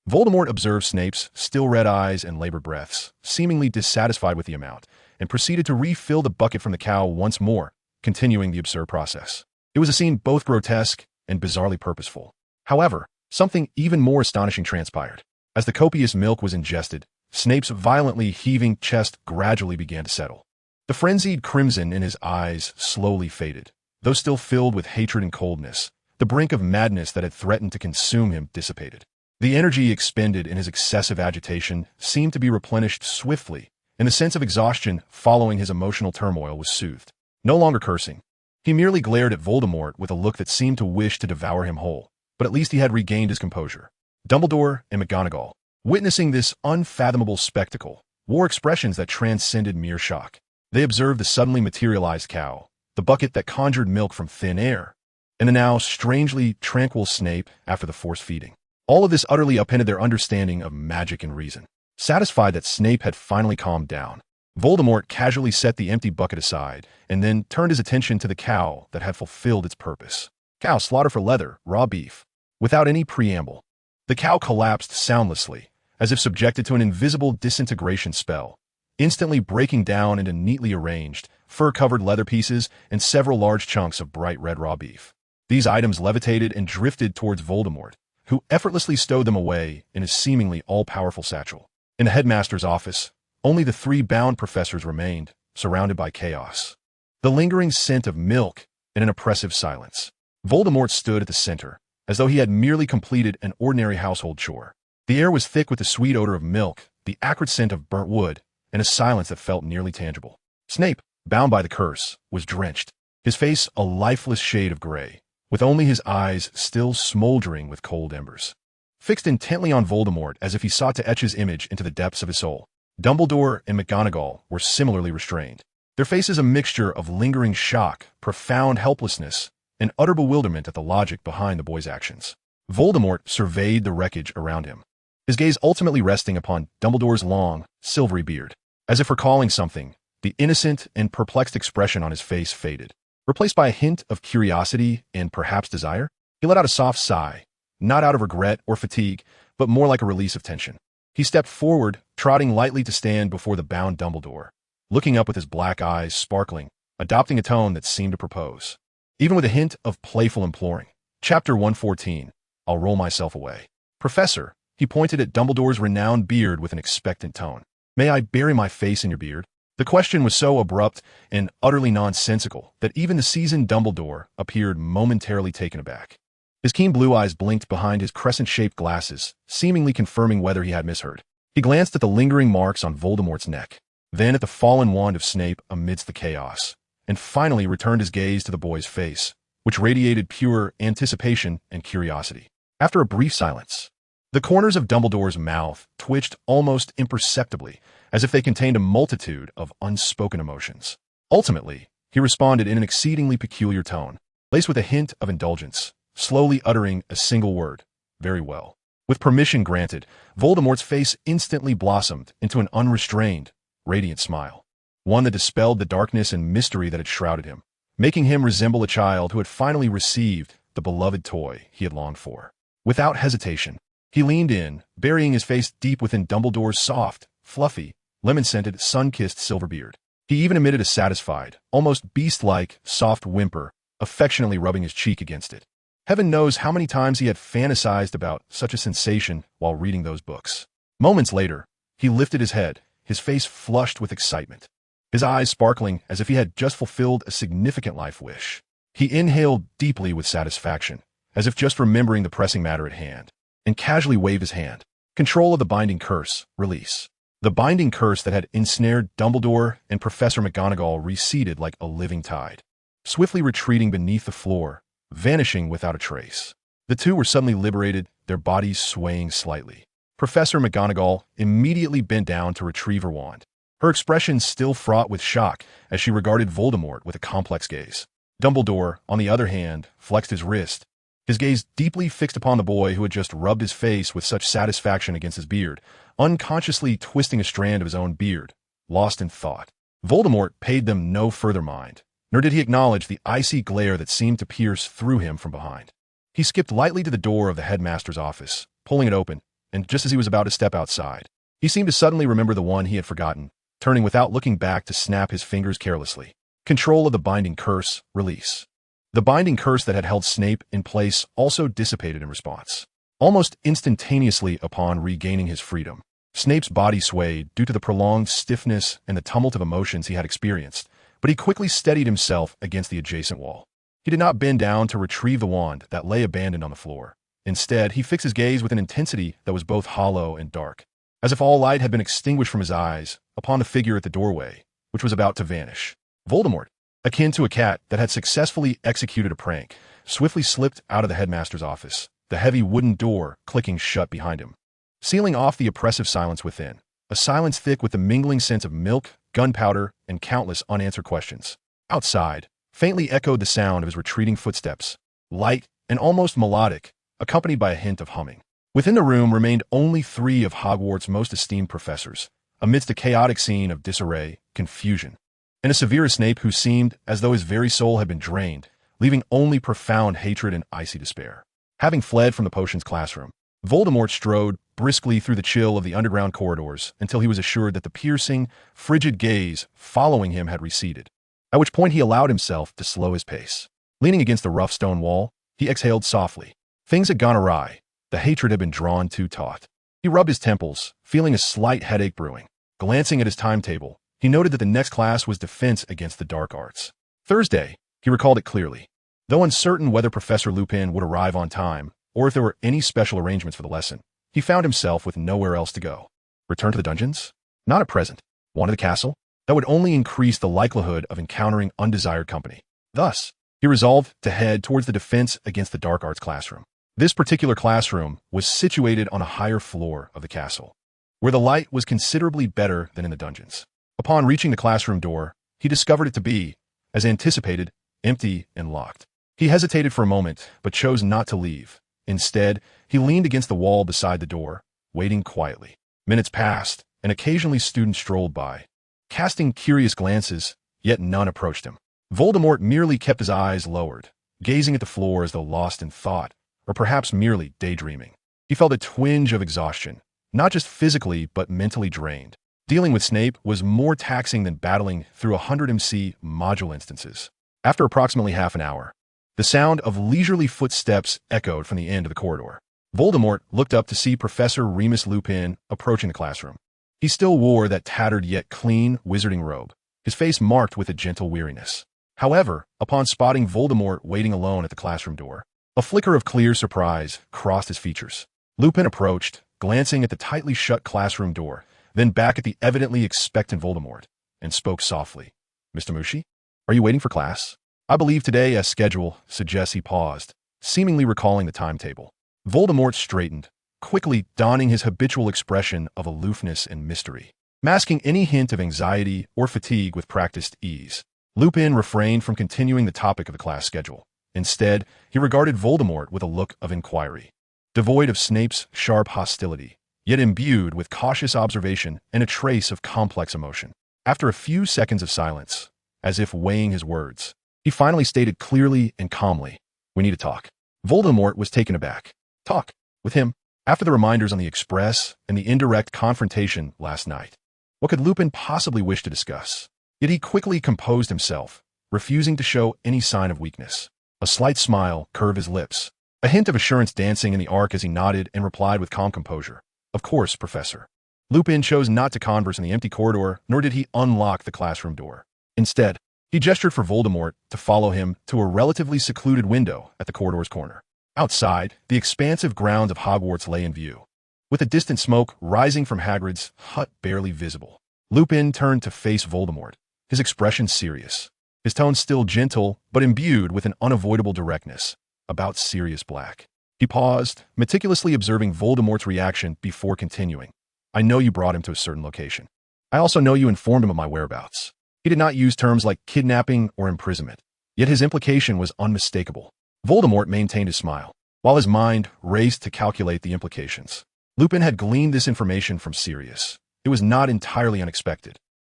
Voldemort observed Snape's still red eyes and labored breaths, seemingly dissatisfied with the amount, and proceeded to refill the bucket from the cow once more, continuing the absurd process. It was a scene both grotesque and bizarrely purposeful. However, something even more astonishing transpired. As the copious milk was ingested, Snape's violently heaving chest gradually began to settle. The frenzied crimson in his eyes slowly faded. Though still filled with hatred and coldness, the brink of madness that had threatened to consume him dissipated. The energy expended in his excessive agitation seemed to be replenished swiftly, and the sense of exhaustion following his emotional turmoil was soothed. No longer cursing, he merely glared at Voldemort with a look that seemed to wish to devour him whole, but at least he had regained his composure. Dumbledore and McGonagall, witnessing this unfathomable spectacle, wore expressions that transcended mere shock. They observed the suddenly materialized cow, the bucket that conjured milk from thin air, and the now strangely tranquil Snape after the forced feeding. All of this utterly upended their understanding of magic and reason. Satisfied that Snape had finally calmed down, Voldemort casually set the empty bucket aside and then turned his attention to the cow that had fulfilled its purpose. Cow slaughtered for leather, raw beef. Without any preamble, the cow collapsed soundlessly, as if subjected to an invisible disintegration spell, instantly breaking down into neatly arranged, fur-covered leather pieces and several large chunks of bright red raw beef. These items levitated and drifted towards Voldemort, who effortlessly stowed them away in his seemingly all-powerful satchel. In the headmaster's office, only the three bound professors remained, surrounded by chaos. The lingering scent of milk and an oppressive silence. Voldemort stood at the center, as though he had merely completed an ordinary household chore. The air was thick with the sweet odor of milk, the acrid scent of burnt wood, and a silence that felt nearly tangible. Snape, bound by the curse, was drenched, his face a lifeless shade of gray, with only his eyes still smoldering with cold embers. Fixed intently on Voldemort as if he sought to etch his image into the depths of his soul, Dumbledore and McGonagall were similarly restrained, their faces a mixture of lingering shock, profound helplessness, and utter bewilderment at the logic behind the boy's actions. Voldemort surveyed the wreckage around him, his gaze ultimately resting upon Dumbledore's long, silvery beard. As if recalling something, the innocent and perplexed expression on his face faded, replaced by a hint of curiosity and perhaps desire. He let out a soft sigh, not out of regret or fatigue, but more like a release of tension. He stepped forward, trotting lightly to stand before the bound Dumbledore, looking up with his black eyes sparkling, adopting a tone that seemed to propose, even with a hint of playful imploring. Chapter 114, I'll roll myself away. Professor, he pointed at Dumbledore's renowned beard with an expectant tone. May I bury my face in your beard? The question was so abrupt and utterly nonsensical that even the seasoned Dumbledore appeared momentarily taken aback. His keen blue eyes blinked behind his crescent-shaped glasses, seemingly confirming whether he had misheard. He glanced at the lingering marks on Voldemort's neck, then at the fallen wand of Snape amidst the chaos, and finally returned his gaze to the boy's face, which radiated pure anticipation and curiosity. After a brief silence, the corners of Dumbledore's mouth twitched almost imperceptibly, as if they contained a multitude of unspoken emotions. Ultimately, he responded in an exceedingly peculiar tone, laced with a hint of indulgence, slowly uttering a single word, very well. With permission granted, Voldemort's face instantly blossomed into an unrestrained, radiant smile, one that dispelled the darkness and mystery that had shrouded him, making him resemble a child who had finally received the beloved toy he had longed for. Without hesitation, he leaned in, burying his face deep within Dumbledore's soft, fluffy, lemon-scented, sun-kissed silver beard. He even emitted a satisfied, almost beast-like, soft whimper, affectionately rubbing his cheek against it. Heaven knows how many times he had fantasized about such a sensation while reading those books. Moments later, he lifted his head, his face flushed with excitement, his eyes sparkling as if he had just fulfilled a significant life wish. He inhaled deeply with satisfaction, as if just remembering the pressing matter at hand, and casually waved his hand. Control of the binding curse, release. The binding curse that had ensnared Dumbledore and Professor McGonagall receded like a living tide, swiftly retreating beneath the floor, vanishing without a trace. The two were suddenly liberated, their bodies swaying slightly. Professor McGonagall immediately bent down to retrieve her wand, her expression still fraught with shock as she regarded Voldemort with a complex gaze. Dumbledore, on the other hand, flexed his wrist, his gaze deeply fixed upon the boy who had just rubbed his face with such satisfaction against his beard, unconsciously twisting a strand of his own beard, lost in thought. Voldemort paid them no further mind, nor did he acknowledge the icy glare that seemed to pierce through him from behind. He skipped lightly to the door of the headmaster's office, pulling it open, and just as he was about to step outside, he seemed to suddenly remember the one he had forgotten, turning without looking back to snap his fingers carelessly. Control of the binding curse, release. The binding curse that had held Snape in place also dissipated in response. Almost instantaneously upon regaining his freedom, Snape's body swayed due to the prolonged stiffness and the tumult of emotions he had experienced, but he quickly steadied himself against the adjacent wall. He did not bend down to retrieve the wand that lay abandoned on the floor. Instead, he fixed his gaze with an intensity that was both hollow and dark, as if all light had been extinguished from his eyes, upon the figure at the doorway, which was about to vanish. Voldemort, akin to a cat that had successfully executed a prank, swiftly slipped out of the headmaster's office, the heavy wooden door clicking shut behind him, sealing off the oppressive silence within, a silence thick with the mingling scent of milk, gunpowder, and countless unanswered questions. Outside, faintly echoed the sound of his retreating footsteps, light and almost melodic, accompanied by a hint of humming. Within the room remained only 3 of Hogwarts' most esteemed professors, amidst a chaotic scene of disarray, confusion, and a severe Snape who seemed as though his very soul had been drained, leaving only profound hatred and icy despair. Having fled from the potions classroom, Voldemort strode briskly through the chill of the underground corridors until he was assured that the piercing, frigid gaze following him had receded, at which point he allowed himself to slow his pace. Leaning against the rough stone wall, he exhaled softly. Things had gone awry. The hatred had been drawn too taut. He rubbed his temples, feeling a slight headache brewing. Glancing at his timetable, he noted that the next class was Defense Against the Dark Arts. Thursday, he recalled it clearly. Though uncertain whether Professor Lupin would arrive on time, or if there were any special arrangements for the lesson, he found himself with nowhere else to go. Return to the dungeons? Not at present. Wanted the castle? That would only increase the likelihood of encountering undesired company. Thus, he resolved to head towards the Defense Against the Dark Arts classroom. This particular classroom was situated on a higher floor of the castle, where the light was considerably better than in the dungeons. Upon reaching the classroom door, he discovered it to be, as anticipated, empty and locked. He hesitated for a moment, but chose not to leave. Instead, he leaned against the wall beside the door, waiting quietly. Minutes passed, and occasionally students strolled by, casting curious glances, yet none approached him. Voldemort merely kept his eyes lowered, gazing at the floor as though lost in thought, or perhaps merely daydreaming. He felt a twinge of exhaustion, not just physically but mentally drained. Dealing with Snape was more taxing than battling through 100 MC module instances. After approximately half an hour, the sound of leisurely footsteps echoed from the end of the corridor. Voldemort looked up to see Professor Remus Lupin approaching the classroom. He still wore that tattered yet clean wizarding robe, his face marked with a gentle weariness. However, upon spotting Voldemort waiting alone at the classroom door, a flicker of clear surprise crossed his features. Lupin approached, glancing at the tightly shut classroom door, then back at the evidently expectant Voldemort, and spoke softly. "Mr. Mushi, are you waiting for class? I believe today, as schedule suggests." He paused, seemingly recalling the timetable. Voldemort straightened, quickly donning his habitual expression of aloofness and mystery, masking any hint of anxiety or fatigue with practiced ease. Lupin refrained from continuing the topic of the class schedule. Instead, he regarded Voldemort with a look of inquiry, devoid of Snape's sharp hostility, yet imbued with cautious observation and a trace of complex emotion. After a few seconds of silence, as if weighing his words, he finally stated clearly and calmly, "We need to talk." Voldemort was taken aback. Talk? With him? After the reminders on the Express and the indirect confrontation last night, what could Lupin possibly wish to discuss? Yet he quickly composed himself, refusing to show any sign of weakness. A slight smile curved his lips, a hint of assurance dancing in the arc as he nodded and replied with calm composure, "Of course, Professor." Lupin chose not to converse in the empty corridor, nor did he unlock the classroom door. Instead, he gestured for Voldemort to follow him to a relatively secluded window at the corridor's corner. Outside, the expansive grounds of Hogwarts lay in view, with the distant smoke rising from Hagrid's hut barely visible. Lupin turned to face Voldemort, his expression serious, his tone still gentle but imbued with an unavoidable directness, about Sirius Black. He paused, meticulously observing Voldemort's reaction before continuing. I know you brought him to a certain location. I also know you informed him of my whereabouts. He did not use terms like kidnapping or imprisonment, yet his implication was unmistakable. Voldemort maintained his smile, while his mind raced to calculate the implications. Lupin had gleaned this information from Sirius. It was not entirely unexpected.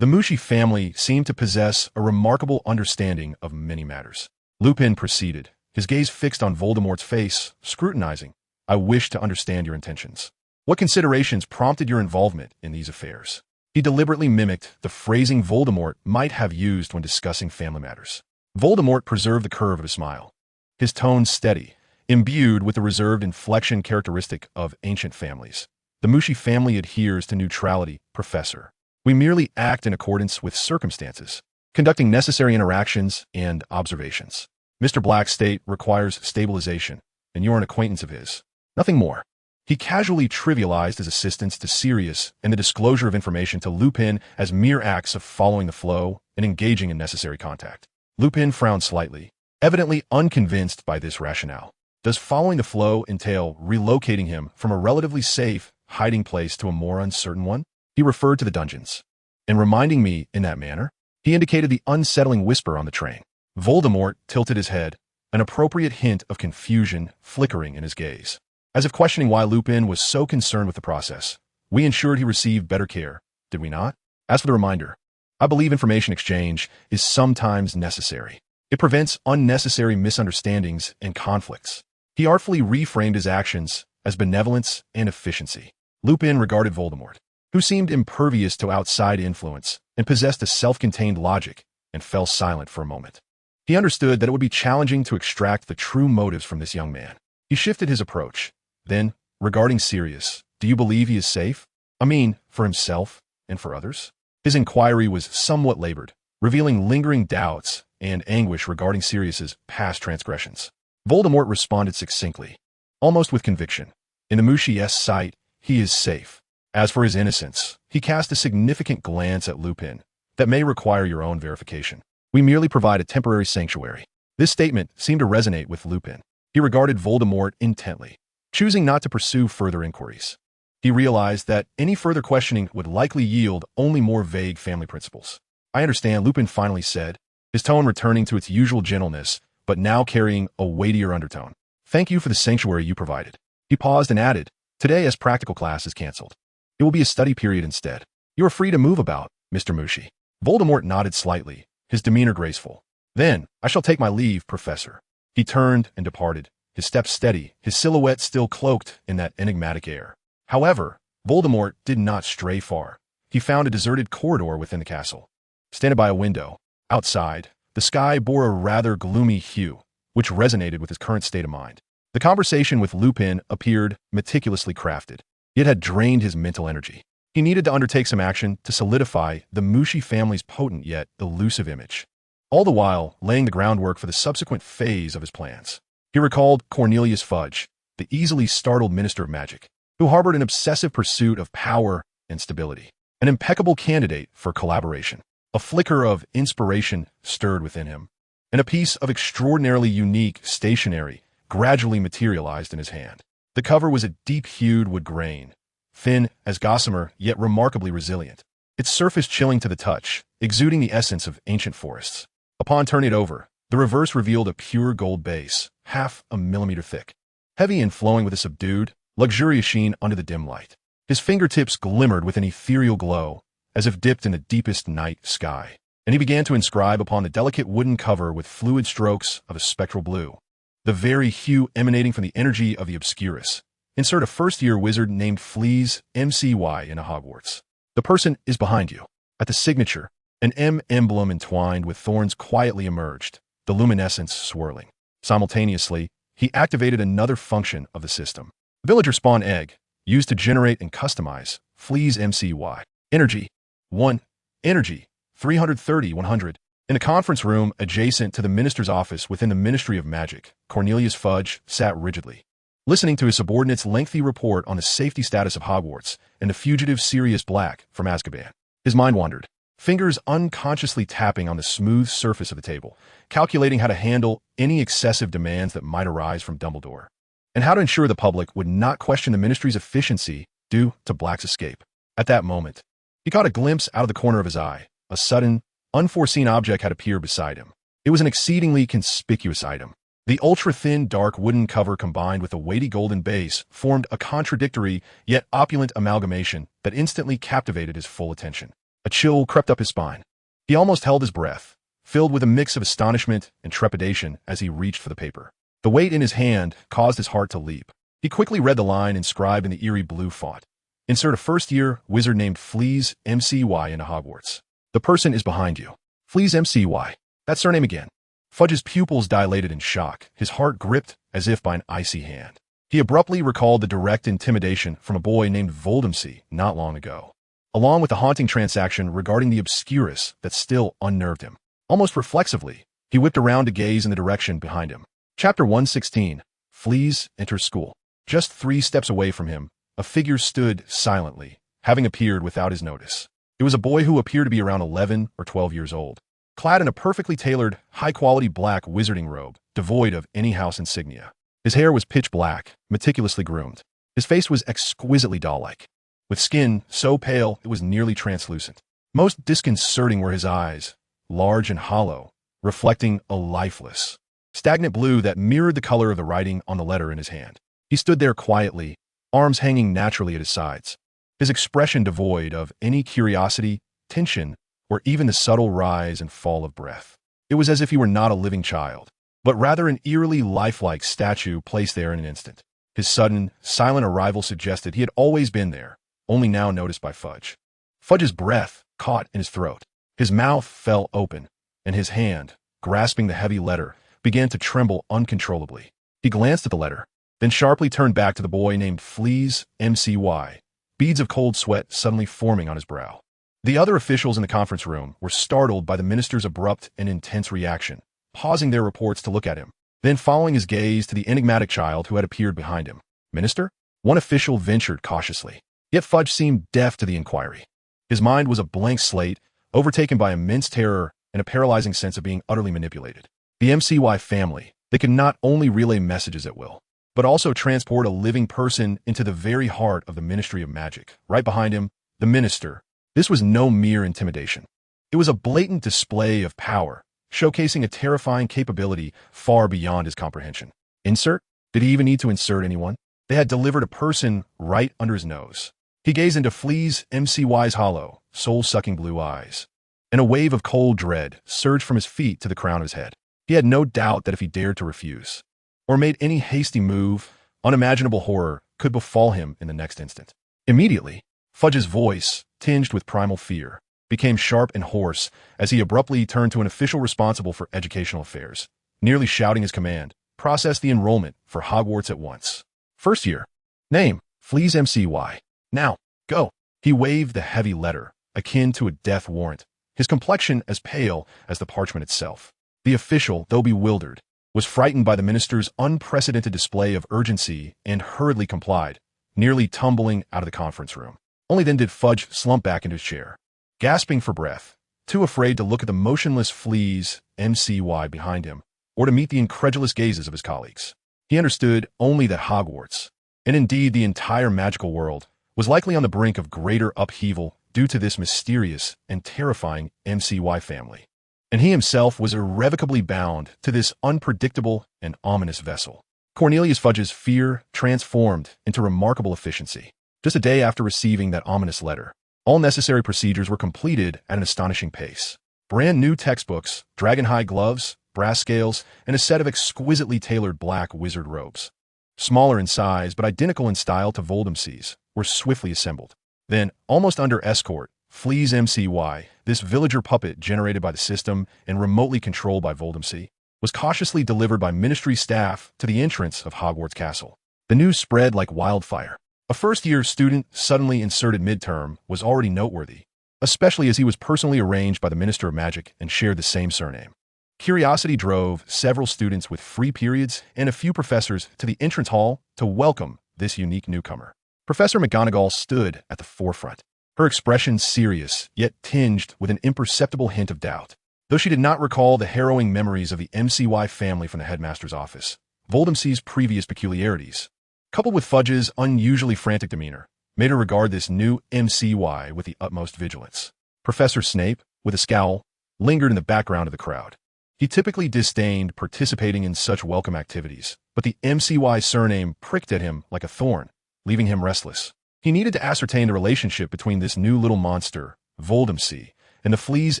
The Msi family seemed to possess a remarkable understanding of many matters. Lupin proceeded, his gaze fixed on Voldemort's face, scrutinizing. I wish to understand your intentions. What considerations prompted your involvement in these affairs? He deliberately mimicked the phrasing Voldemort might have used when discussing family matters. Voldemort preserved the curve of his smile, his tone steady, imbued with the reserved inflection characteristic of ancient families. The Msi family adheres to neutrality, Professor. We merely act in accordance with circumstances, conducting necessary interactions and observations. Mr. Black's state requires stabilization, and you're an acquaintance of his. Nothing more. He casually trivialized his assistance to Sirius and the disclosure of information to Lupin as mere acts of following the flow and engaging in necessary contact. Lupin frowned slightly, evidently unconvinced by this rationale. Does following the flow entail relocating him from a relatively safe hiding place to a more uncertain one? He referred to the dungeons. And reminding me in that manner, he indicated the unsettling whisper on the train. Voldemort tilted his head, an appropriate hint of confusion flickering in his gaze. As if questioning why Lupin was so concerned with the process. We ensured he received better care, did we not? As for the reminder, I believe information exchange is sometimes necessary. It prevents unnecessary misunderstandings and conflicts. He artfully reframed his actions as benevolence and efficiency. Lupin regarded Voldemort, who seemed impervious to outside influence and possessed a self-contained logic, and fell silent for a moment. He understood that it would be challenging to extract the true motives from this young man. He shifted his approach. Then, regarding Sirius, do you believe he is safe? I mean, for himself and for others? His inquiry was somewhat labored, revealing lingering doubts and anguish regarding Sirius's past transgressions. Voldemort responded succinctly, almost with conviction. In the Msi's sight, he is safe. As for his innocence, he cast a significant glance at Lupin that may require your own verification. We merely provide a temporary sanctuary. This statement seemed to resonate with Lupin. He regarded Voldemort intently, choosing not to pursue further inquiries. He realized that any further questioning would likely yield only more vague family principles. I understand, Lupin finally said, his tone returning to its usual gentleness, but now carrying a weightier undertone. Thank you for the sanctuary you provided. He paused and added, today as practical class is cancelled. It will be a study period instead. You are free to move about, Mr. Msi. Voldemort nodded slightly, his demeanor graceful. Then, I shall take my leave, Professor. He turned and departed, his steps steady, his silhouette still cloaked in that enigmatic air. However, Voldemort did not stray far. He found a deserted corridor within the castle. Standing by a window, outside, the sky bore a rather gloomy hue, which resonated with his current state of mind. The conversation with Lupin appeared meticulously crafted. It had drained his mental energy. He needed to undertake some action to solidify the Msi family's potent yet elusive image, all the while laying the groundwork for the subsequent phase of his plans. He recalled Cornelius Fudge, the easily startled Minister of Magic, who harbored an obsessive pursuit of power and stability, an impeccable candidate for collaboration. A flicker of inspiration stirred within him, and a piece of extraordinarily unique stationery gradually materialized in his hand. The cover was a deep-hued wood grain, thin as gossamer yet remarkably resilient, its surface chilling to the touch, exuding the essence of ancient forests. Upon turning it over, the reverse revealed a pure gold base, half a millimeter thick, heavy and flowing with a subdued, luxurious sheen under the dim light. His fingertips glimmered with an ethereal glow, as if dipped in the deepest night sky, and he began to inscribe upon the delicate wooden cover with fluid strokes of a spectral blue, the very hue emanating from the energy of the Obscurus. Insert a first-year wizard named Fleas MCY in a Hogwarts. The person is behind you. At the signature, an M emblem entwined with thorns quietly emerged, the luminescence swirling. Simultaneously, he activated another function of the system. Villager spawn egg, used to generate and customize Fleas MCY. Energy. 1. Energy. 330-100. In a conference room adjacent to the minister's office within the Ministry of Magic, Cornelius Fudge sat rigidly, listening to his subordinate's lengthy report on the safety status of Hogwarts and the fugitive Sirius Black from Azkaban. His mind wandered, fingers unconsciously tapping on the smooth surface of the table, calculating how to handle any excessive demands that might arise from Dumbledore, and how to ensure the public would not question the ministry's efficiency due to Black's escape. At that moment, he caught a glimpse out of the corner of his eye. A sudden, unforeseen object had appeared beside him. It was an exceedingly conspicuous item. The ultra-thin, dark wooden cover combined with a weighty golden base formed a contradictory yet opulent amalgamation that instantly captivated his full attention. A chill crept up his spine. He almost held his breath, filled with a mix of astonishment and trepidation as he reached for the paper. The weight in his hand caused his heart to leap. He quickly read the line inscribed in the eerie blue font. Insert a first-year wizard named Fleas MCY into Hogwarts. The person is behind you. Fleas MCY. That surname again. Fudge's pupils dilated in shock, his heart gripped as if by an icy hand. He abruptly recalled the direct intimidation from a boy named Voltekai not long ago, along with the haunting transaction regarding the obscurus that still unnerved him. Almost reflexively, he whipped around to gaze in the direction behind him. Chapter 116. Fleas enters school. Just 3 steps away from him, a figure stood silently, having appeared without his notice. It was a boy who appeared to be around 11 or 12 years old, clad in a perfectly tailored, high-quality black wizarding robe, devoid of any house insignia. His hair was pitch black, meticulously groomed. His face was exquisitely doll-like, with skin so pale it was nearly translucent. Most disconcerting were his eyes, large and hollow, reflecting a lifeless, stagnant blue that mirrored the color of the writing on the letter in his hand. He stood there quietly, arms hanging naturally at his sides, his expression devoid of any curiosity, tension, or even the subtle rise and fall of breath. It was as if he were not a living child, but rather an eerily lifelike statue placed there in an instant. His sudden, silent arrival suggested he had always been there, only now noticed by Fudge. Fudge's breath caught in his throat. His mouth fell open, and his hand, grasping the heavy letter, began to tremble uncontrollably. He glanced at the letter, then sharply turned back to the boy named Fleas MCY, beads of cold sweat suddenly forming on his brow. The other officials in the conference room were startled by the minister's abrupt and intense reaction, pausing their reports to look at him, then following his gaze to the enigmatic child who had appeared behind him. Minister? One official ventured cautiously. Yet Fudge seemed deaf to the inquiry. His mind was a blank slate, overtaken by immense terror and a paralyzing sense of being utterly manipulated. The MCY family, they could not only relay messages at will, but also transport a living person into the very heart of the Ministry of Magic. Right behind him, the minister. This was no mere intimidation. It was a blatant display of power, showcasing a terrifying capability far beyond his comprehension. Insert? Did he even need to insert anyone? They had delivered a person right under his nose. He gazed into Fleas MCY's hollow, soul-sucking blue eyes, and a wave of cold dread surged from his feet to the crown of his head. He had no doubt that if he dared to refuse, or made any hasty move, unimaginable horror could befall him in the next instant. Immediately, Fudge's voice, tinged with primal fear, became sharp and hoarse as he abruptly turned to an official responsible for educational affairs, nearly shouting his command, "Process the enrollment for Hogwarts at once. First year. Name, Fleas MCY. Now, go." He waved the heavy letter, akin to a death warrant, his complexion as pale as the parchment itself. The official, though bewildered, was frightened by the minister's unprecedented display of urgency and hurriedly complied, nearly tumbling out of the conference room. Only then did Fudge slump back into his chair, gasping for breath, too afraid to look at the motionless Fleas MCY behind him, or to meet the incredulous gazes of his colleagues. He understood only that Hogwarts, and indeed the entire magical world, was likely on the brink of greater upheaval due to this mysterious and terrifying MCY family. And he himself was irrevocably bound to this unpredictable and ominous vessel. Cornelius Fudge's fear transformed into remarkable efficiency. Just a day after receiving that ominous letter, all necessary procedures were completed at an astonishing pace. Brand new textbooks, dragon-hide gloves, brass scales, and a set of exquisitely tailored black wizard robes, smaller in size but identical in style to Voldemort's, were swiftly assembled. Then, almost under escort, Fleas MCY, this villager puppet generated by the system and remotely controlled by Voldemort, was cautiously delivered by ministry staff to the entrance of Hogwarts Castle. The news spread like wildfire. A first-year student suddenly inserted midterm was already noteworthy, especially as he was personally arranged by the Minister of Magic and shared the same surname. Curiosity drove several students with free periods and a few professors to the entrance hall to welcome this unique newcomer. Professor McGonagall stood at the forefront, her expression serious, yet tinged with an imperceptible hint of doubt. Though she did not recall the harrowing memories of the MCY family from the headmaster's office, Voldemort's previous peculiarities, coupled with Fudge's unusually frantic demeanor, made her regard this new MCY with the utmost vigilance. Professor Snape, with a scowl, lingered in the background of the crowd. He typically disdained participating in such welcome activities, but the MCY surname pricked at him like a thorn, leaving him restless. He needed to ascertain the relationship between this new little monster, Voldemort, and the fleas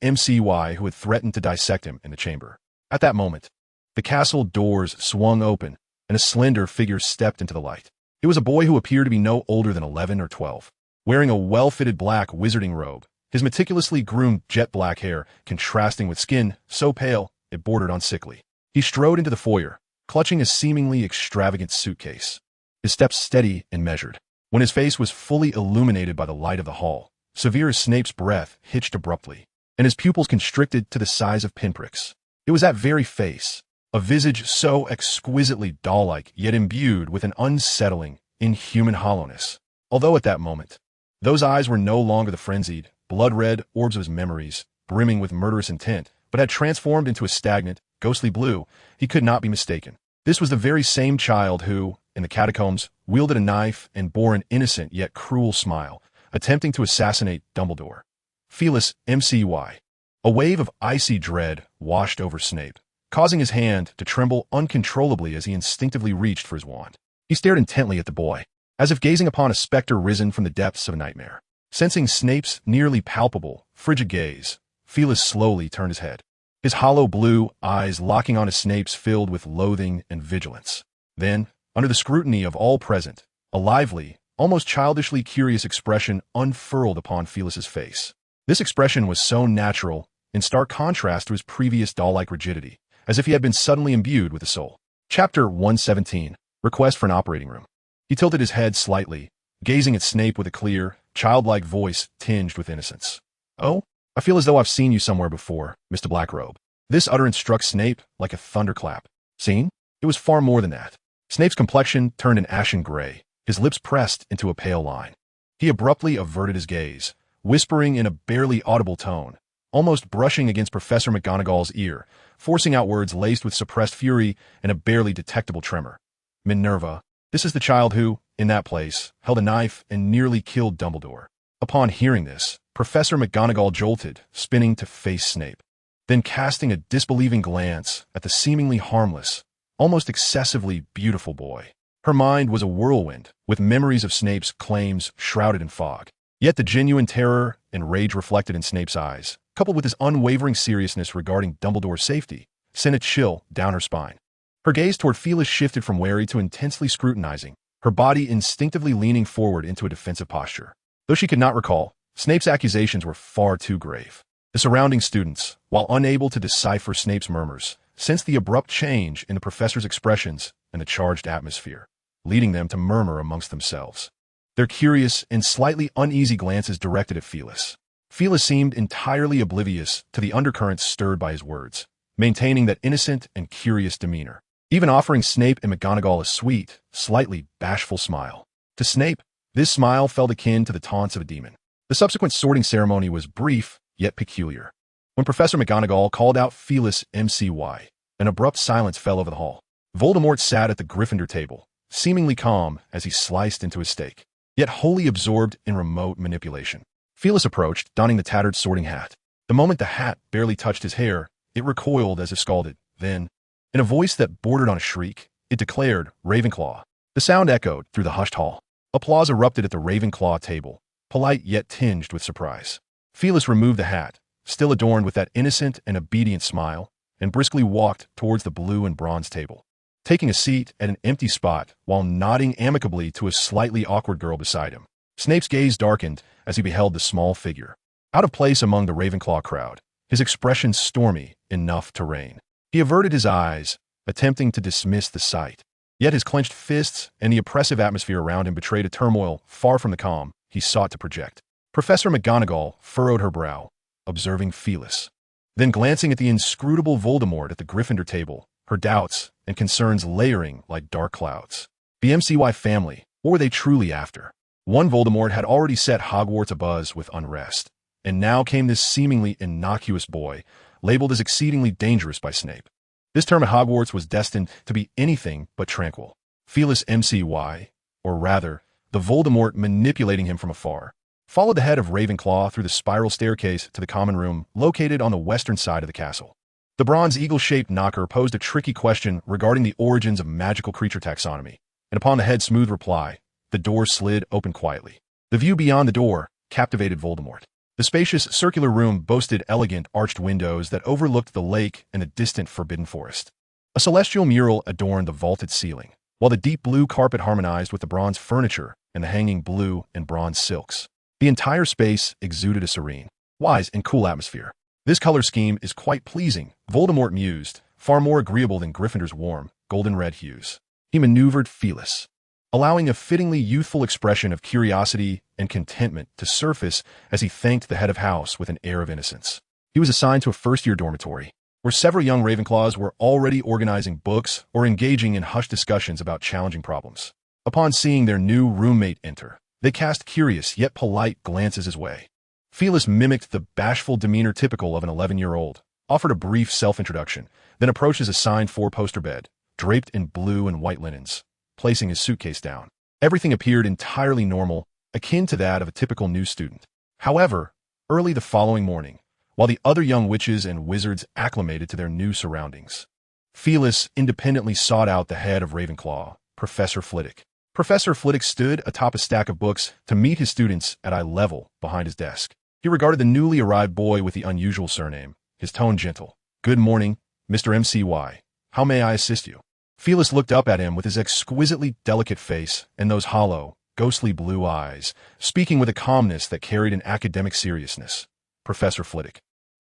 MCY who had threatened to dissect him in the chamber. At that moment, the castle doors swung open, and a slender figure stepped into the light. It was a boy who appeared to be no older than 11 or 12, wearing a well-fitted black wizarding robe, his meticulously groomed jet black hair contrasting with skin so pale it bordered on sickly. He strode into the foyer, clutching a seemingly extravagant suitcase, his steps steady and measured. When his face was fully illuminated by the light of the hall, Severus Snape's breath hitched abruptly, and his pupils constricted to the size of pinpricks. It was that very face, a visage so exquisitely doll-like yet imbued with an unsettling, inhuman hollowness. Although at that moment, those eyes were no longer the frenzied, blood-red orbs of his memories, brimming with murderous intent, but had transformed into a stagnant, ghostly blue, he could not be mistaken. This was the very same child who, in the catacombs, wielded a knife and bore an innocent yet cruel smile, attempting to assassinate Dumbledore. Felis MCY. A wave of icy dread washed over Snape, causing his hand to tremble uncontrollably as he instinctively reached for his wand. He stared intently at the boy, as if gazing upon a specter risen from the depths of a nightmare. Sensing Snape's nearly palpable, frigid gaze, Felis slowly turned his head, his hollow blue eyes locking on Snape's filled with loathing and vigilance. Then, under the scrutiny of all present, a lively, almost childishly curious expression unfurled upon Felis's face. This expression was so natural, in stark contrast to his previous doll-like rigidity, as if he had been suddenly imbued with a soul. Chapter 117. Request for an operating room. He tilted his head slightly, gazing at Snape with a clear, childlike voice tinged with innocence. "Oh? I feel as though I've seen you somewhere before, Mr. Blackrobe." This utterance struck Snape like a thunderclap. Seen? It was far more than that. Snape's complexion turned an ashen gray, his lips pressed into a pale line. He abruptly averted his gaze, whispering in a barely audible tone, almost brushing against Professor McGonagall's ear, forcing out words laced with suppressed fury and a barely detectable tremor. "Minerva, this is the child who, in that place, held a knife and nearly killed Dumbledore." Upon hearing this, Professor McGonagall jolted, spinning to face Snape, then casting a disbelieving glance at the seemingly harmless, almost excessively beautiful boy. Her mind was a whirlwind, with memories of Snape's claims shrouded in fog. Yet the genuine terror and rage reflected in Snape's eyes, coupled with his unwavering seriousness regarding Dumbledore's safety, sent a chill down her spine. Her gaze toward Felis shifted from wary to intensely scrutinizing, her body instinctively leaning forward into a defensive posture. Though she could not recall, Snape's accusations were far too grave. The surrounding students, while unable to decipher Snape's murmurs, sensed the abrupt change in the professor's expressions and the charged atmosphere, leading them to murmur amongst themselves, their curious and slightly uneasy glances directed at Felis. Felis seemed entirely oblivious to the undercurrents stirred by his words, maintaining that innocent and curious demeanor, even offering Snape and McGonagall a sweet, slightly bashful smile. To Snape, this smile felt akin to the taunts of a demon. The subsequent sorting ceremony was brief, yet peculiar. When Professor McGonagall called out Felis MCY, an abrupt silence fell over the hall. Voldemort sat at the Gryffindor table, seemingly calm as he sliced into his steak, yet wholly absorbed in remote manipulation. Felis approached, donning the tattered sorting hat. The moment the hat barely touched his hair, it recoiled as if scalded. Then, in a voice that bordered on a shriek, it declared, "Ravenclaw." The sound echoed through the hushed hall. Applause erupted at the Ravenclaw table, polite yet tinged with surprise. Felis removed the hat, still adorned with that innocent and obedient smile, and briskly walked towards the blue and bronze table, taking a seat at an empty spot while nodding amicably to a slightly awkward girl beside him. Snape's gaze darkened as he beheld the small figure, out of place among the Ravenclaw crowd, his expression stormy enough to reign. He averted his eyes, attempting to dismiss the sight, Yet his clenched fists and the oppressive atmosphere around him betrayed a turmoil far from the calm he sought to project. Professor McGonagall furrowed her brow, observing Felis. Then glancing at the inscrutable Voldemort at the Gryffindor table, her doubts and concerns layering like dark clouds. The MCY family, what were they truly after? One Voldemort had already set Hogwarts abuzz with unrest, and now came this seemingly innocuous boy, labeled as exceedingly dangerous by Snape. This term at Hogwarts was destined to be anything but tranquil. Felis MCY, or rather, the Voldemort manipulating him from afar, followed the head of Ravenclaw through the spiral staircase to the common room located on the western side of the castle. The bronze eagle-shaped knocker posed a tricky question regarding the origins of magical creature taxonomy, and upon the head's smooth reply, the door slid open quietly. The view beyond the door captivated Voldemort. The spacious circular room boasted elegant arched windows that overlooked the lake and the distant forbidden forest. A celestial mural adorned the vaulted ceiling, while the deep blue carpet harmonized with the bronze furniture and the hanging blue and bronze silks. The entire space exuded a serene, wise, and cool atmosphere. This color scheme is quite pleasing, Voldemort mused, far more agreeable than Gryffindor's warm, golden-red hues. He maneuvered Felis, allowing a fittingly youthful expression of curiosity and contentment to surface as he thanked the head of house with an air of innocence. He was assigned to a first-year dormitory, where several young Ravenclaws were already organizing books or engaging in hushed discussions about challenging problems. Upon seeing their new roommate enter, they cast curious yet polite glances his way. Felis mimicked the bashful demeanor typical of an 11-year-old, offered a brief self-introduction, then approached his assigned four-poster bed, draped in blue and white linens, placing his suitcase down. Everything appeared entirely normal, akin to that of a typical new student. However, early the following morning, while the other young witches and wizards acclimated to their new surroundings, Felis independently sought out the head of Ravenclaw, Professor Flitwick. Professor Flitwick stood atop a stack of books to meet his students at eye level behind his desk. He regarded the newly arrived boy with the unusual surname, his tone gentle. "Good morning, Mr. MCY. How may I assist you?" Felis looked up at him with his exquisitely delicate face and those hollow, ghostly blue eyes, speaking with a calmness that carried an academic seriousness. "Professor Flitwick,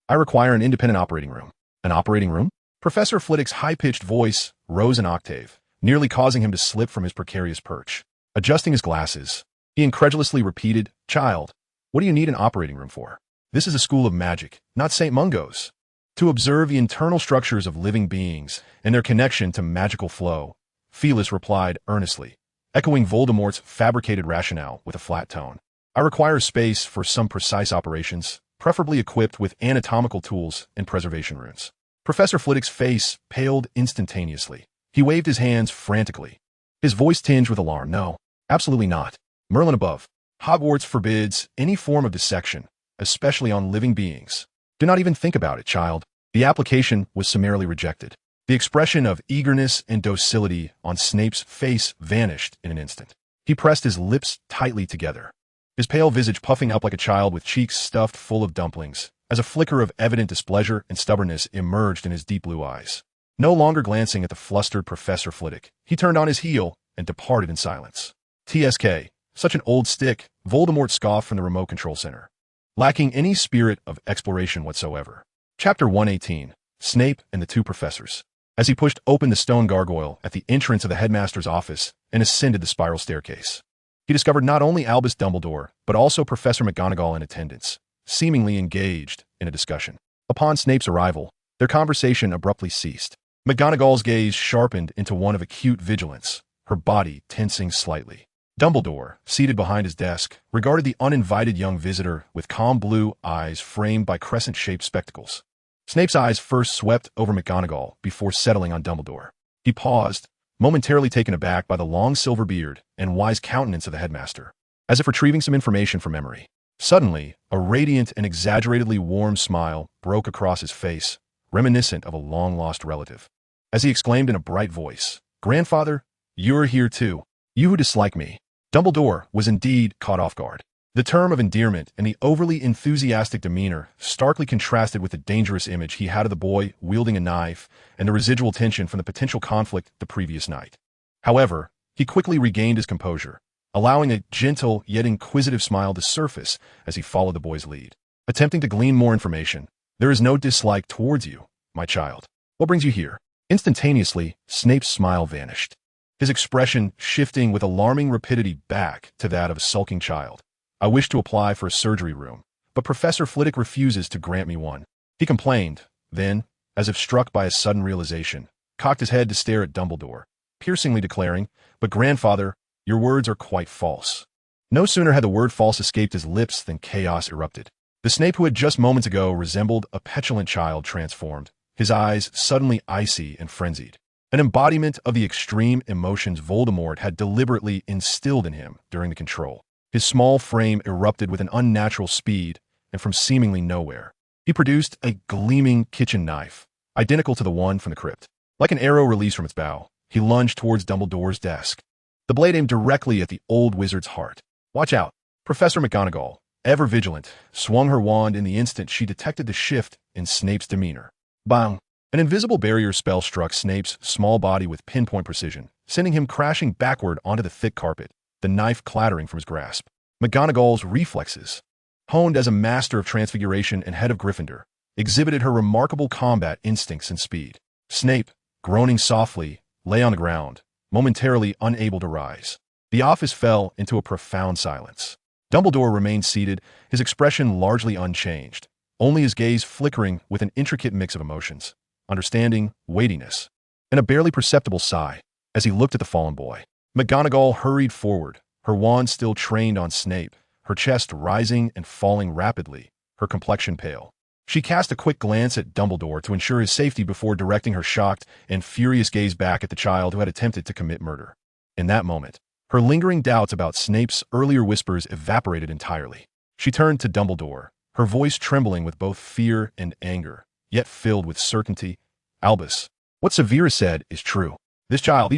I require an independent operating room." "An operating room?" Professor Flitwick's high-pitched voice rose an octave, nearly causing him to slip from his precarious perch. Adjusting his glasses, he incredulously repeated, "Child, what do you need an operating room for? This is a school of magic, not St. Mungo's." To observe the internal structures of living beings and their connection to magical flow, Felis replied earnestly, echoing Voldemort's fabricated rationale with a flat tone. "I require space for some precise operations, preferably equipped with anatomical tools and preservation runes." Professor Flitwick's face paled instantaneously. He waved his hands frantically, his voice tinged with alarm. "No, absolutely not. Merlin above. Hogwarts forbids any form of dissection, especially on living beings. Do not even think about it, child." The application was summarily rejected. The expression of eagerness and docility on Snape's face vanished in an instant. He pressed his lips tightly together, his pale visage puffing up like a child with cheeks stuffed full of dumplings, as a flicker of evident displeasure and stubbornness emerged in his deep blue eyes. No longer glancing at the flustered Professor Flitwick, he turned on his heel and departed in silence. "TSK, such an old stick," Voldemort scoffed from the remote control center, lacking any spirit of exploration whatsoever. Chapter 118, Snape and the Two Professors. As he pushed open the stone gargoyle at the entrance of the headmaster's office and ascended the spiral staircase, he discovered not only Albus Dumbledore, but also Professor McGonagall in attendance, seemingly engaged in a discussion. Upon Snape's arrival, their conversation abruptly ceased. McGonagall's gaze sharpened into one of acute vigilance, her body tensing slightly. Dumbledore, seated behind his desk, regarded the uninvited young visitor with calm blue eyes framed by crescent-shaped spectacles. Snape's eyes first swept over McGonagall before settling on Dumbledore. He paused, momentarily taken aback by the long silver beard and wise countenance of the headmaster, as if retrieving some information from memory. Suddenly, a radiant and exaggeratedly warm smile broke across his face, reminiscent of a long-lost relative. As he exclaimed in a bright voice, "Grandfather, you're here too. You who dislike me." Dumbledore was indeed caught off guard. The term of endearment and the overly enthusiastic demeanor starkly contrasted with the dangerous image he had of the boy wielding a knife and the residual tension from the potential conflict the previous night. However, he quickly regained his composure, allowing a gentle yet inquisitive smile to surface as he followed the boy's lead. Attempting to glean more information, "There is no dislike towards you, my child. What brings you here?" Instantaneously, Snape's smile vanished. his expression shifting with alarming rapidity back to that of a sulking child. I wish to apply for a surgery room, but Professor Flitwick refuses to grant me one. He complained, then, as if struck by a sudden realization, cocked his head to stare at Dumbledore, piercingly declaring, "But grandfather, your words are quite false." No sooner had the word false escaped his lips than chaos erupted. The Snape who had just moments ago resembled a petulant child transformed, his eyes suddenly icy and frenzied. An embodiment of the extreme emotions Voldemort had deliberately instilled in him during the control. His small frame erupted with an unnatural speed, and from seemingly nowhere, he produced a gleaming kitchen knife, identical to the one from the crypt. Like an arrow released from its bow, he lunged towards Dumbledore's desk. The blade aimed directly at the old wizard's heart. "Watch out!" Professor McGonagall, ever vigilant, swung her wand in the instant she detected the shift in Snape's demeanor. Bang! An invisible barrier spell struck Snape's small body with pinpoint precision, sending him crashing backward onto the thick carpet, the knife clattering from his grasp. McGonagall's reflexes, honed as a master of transfiguration and head of Gryffindor, exhibited her remarkable combat instincts and speed. Snape, groaning softly, lay on the ground, momentarily unable to rise. The office fell into a profound silence. Dumbledore remained seated, his expression largely unchanged, only his gaze flickering with an intricate mix of emotions, understanding, weightiness, and a barely perceptible sigh as he looked at the fallen boy. McGonagall hurried forward, her wand still trained on Snape, her chest rising and falling rapidly, her complexion pale. She cast a quick glance at Dumbledore to ensure his safety before directing her shocked and furious gaze back at the child who had attempted to commit murder. In that moment, her lingering doubts about Snape's earlier whispers evaporated entirely. She turned to Dumbledore, her voice trembling with both fear and anger, yet filled with certainty. "Albus, what Severus said is true. This child,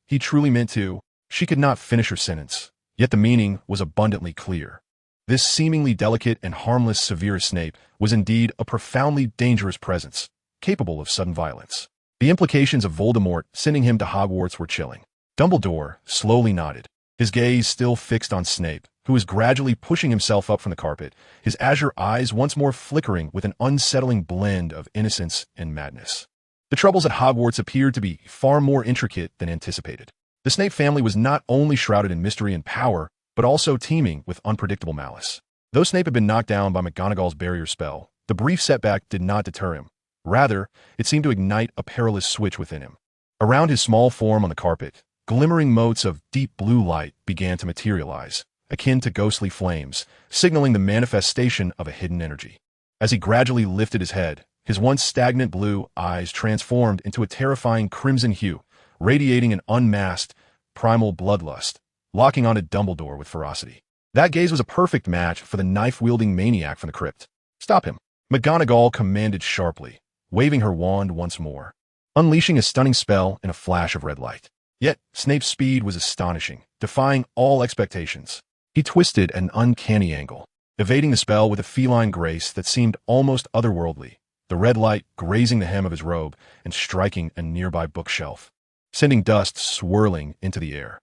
he truly meant to." She could not finish her sentence, yet the meaning was abundantly clear. This seemingly delicate and harmless Severus Snape was indeed a profoundly dangerous presence, capable of sudden violence. The implications of Voldemort sending him to Hogwarts were chilling. Dumbledore slowly nodded, his gaze still fixed on Snape, who was gradually pushing himself up from the carpet, his azure eyes once more flickering with an unsettling blend of innocence and madness. The troubles at Hogwarts appeared to be far more intricate than anticipated. The Snape family was not only shrouded in mystery and power, but also teeming with unpredictable malice. Though Snape had been knocked down by McGonagall's barrier spell, the brief setback did not deter him. Rather, it seemed to ignite a perilous switch within him. Around his small form on the carpet, glimmering motes of deep blue light began to materialize, akin to ghostly flames, signaling the manifestation of a hidden energy. As he gradually lifted his head, his once stagnant blue eyes transformed into a terrifying crimson hue, radiating an unmasked, primal bloodlust, locking onto Dumbledore with ferocity. That gaze was a perfect match for the knife-wielding maniac from the crypt. "Stop him," McGonagall commanded sharply, waving her wand once more, unleashing a stunning spell in a flash of red light. Yet, Snape's speed was astonishing, defying all expectations. He twisted at an uncanny angle, evading the spell with a feline grace that seemed almost otherworldly, the red light grazing the hem of his robe and striking a nearby bookshelf, sending dust swirling into the air.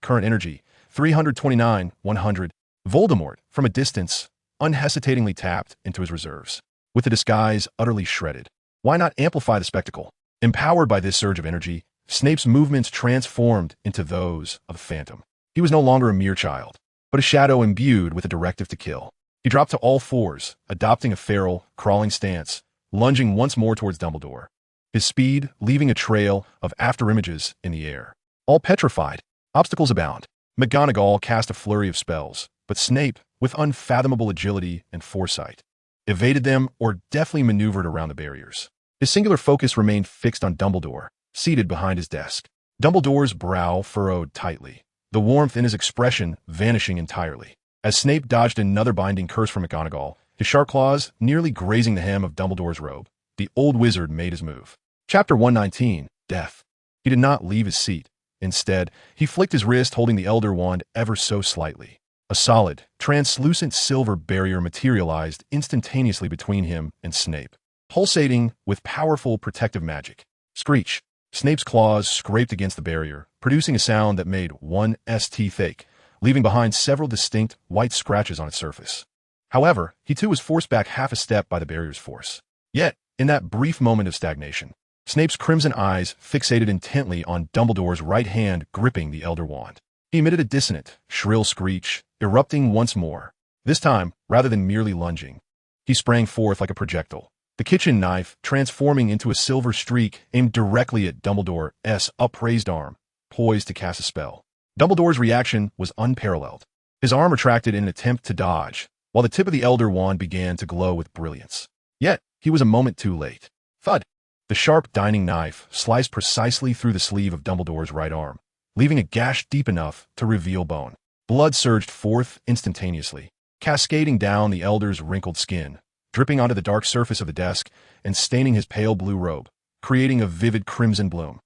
Current energy, 329, 100. Voldemort, from a distance, unhesitatingly tapped into his reserves, with the disguise utterly shredded. Why not amplify the spectacle? Empowered by this surge of energy, Snape's movements transformed into those of a phantom. He was no longer a mere child, but a shadow imbued with a directive to kill. He dropped to all fours, adopting a feral, crawling stance, lunging once more towards Dumbledore, his speed leaving a trail of afterimages in the air. All petrified, obstacles abound. McGonagall cast a flurry of spells, but Snape, with unfathomable agility and foresight, evaded them or deftly maneuvered around the barriers. His singular focus remained fixed on Dumbledore, seated behind his desk. Dumbledore's brow furrowed tightly, the warmth in his expression vanishing entirely. As Snape dodged another binding curse from McGonagall, his sharp claws nearly grazing the hem of Dumbledore's robe, the old wizard made his move. Chapter 119, Death. He did not leave his seat. Instead, he flicked his wrist holding the Elder Wand ever so slightly. A solid, translucent silver barrier materialized instantaneously between him and Snape, pulsating with powerful protective magic. Screech! Snape's claws scraped against the barrier, producing a sound that made one teeth ache, leaving behind several distinct white scratches on its surface. However, he too was forced back half a step by the barrier's force. Yet, in that brief moment of stagnation, Snape's crimson eyes fixated intently on Dumbledore's right hand gripping the Elder Wand. He emitted a dissonant, shrill screech, erupting once more. This time, rather than merely lunging, he sprang forth like a projectile, the kitchen knife transforming into a silver streak aimed directly at Dumbledore's upraised arm, poised to cast a spell. Dumbledore's reaction was unparalleled. His arm retracted in an attempt to dodge, while the tip of the Elder Wand began to glow with brilliance. Yet, he was a moment too late. Thud! The sharp dining knife sliced precisely through the sleeve of Dumbledore's right arm, leaving a gash deep enough to reveal bone. Blood surged forth instantaneously, cascading down the Elder's wrinkled skin, dripping onto the dark surface of the desk and staining his pale blue robe, creating a vivid crimson bloom.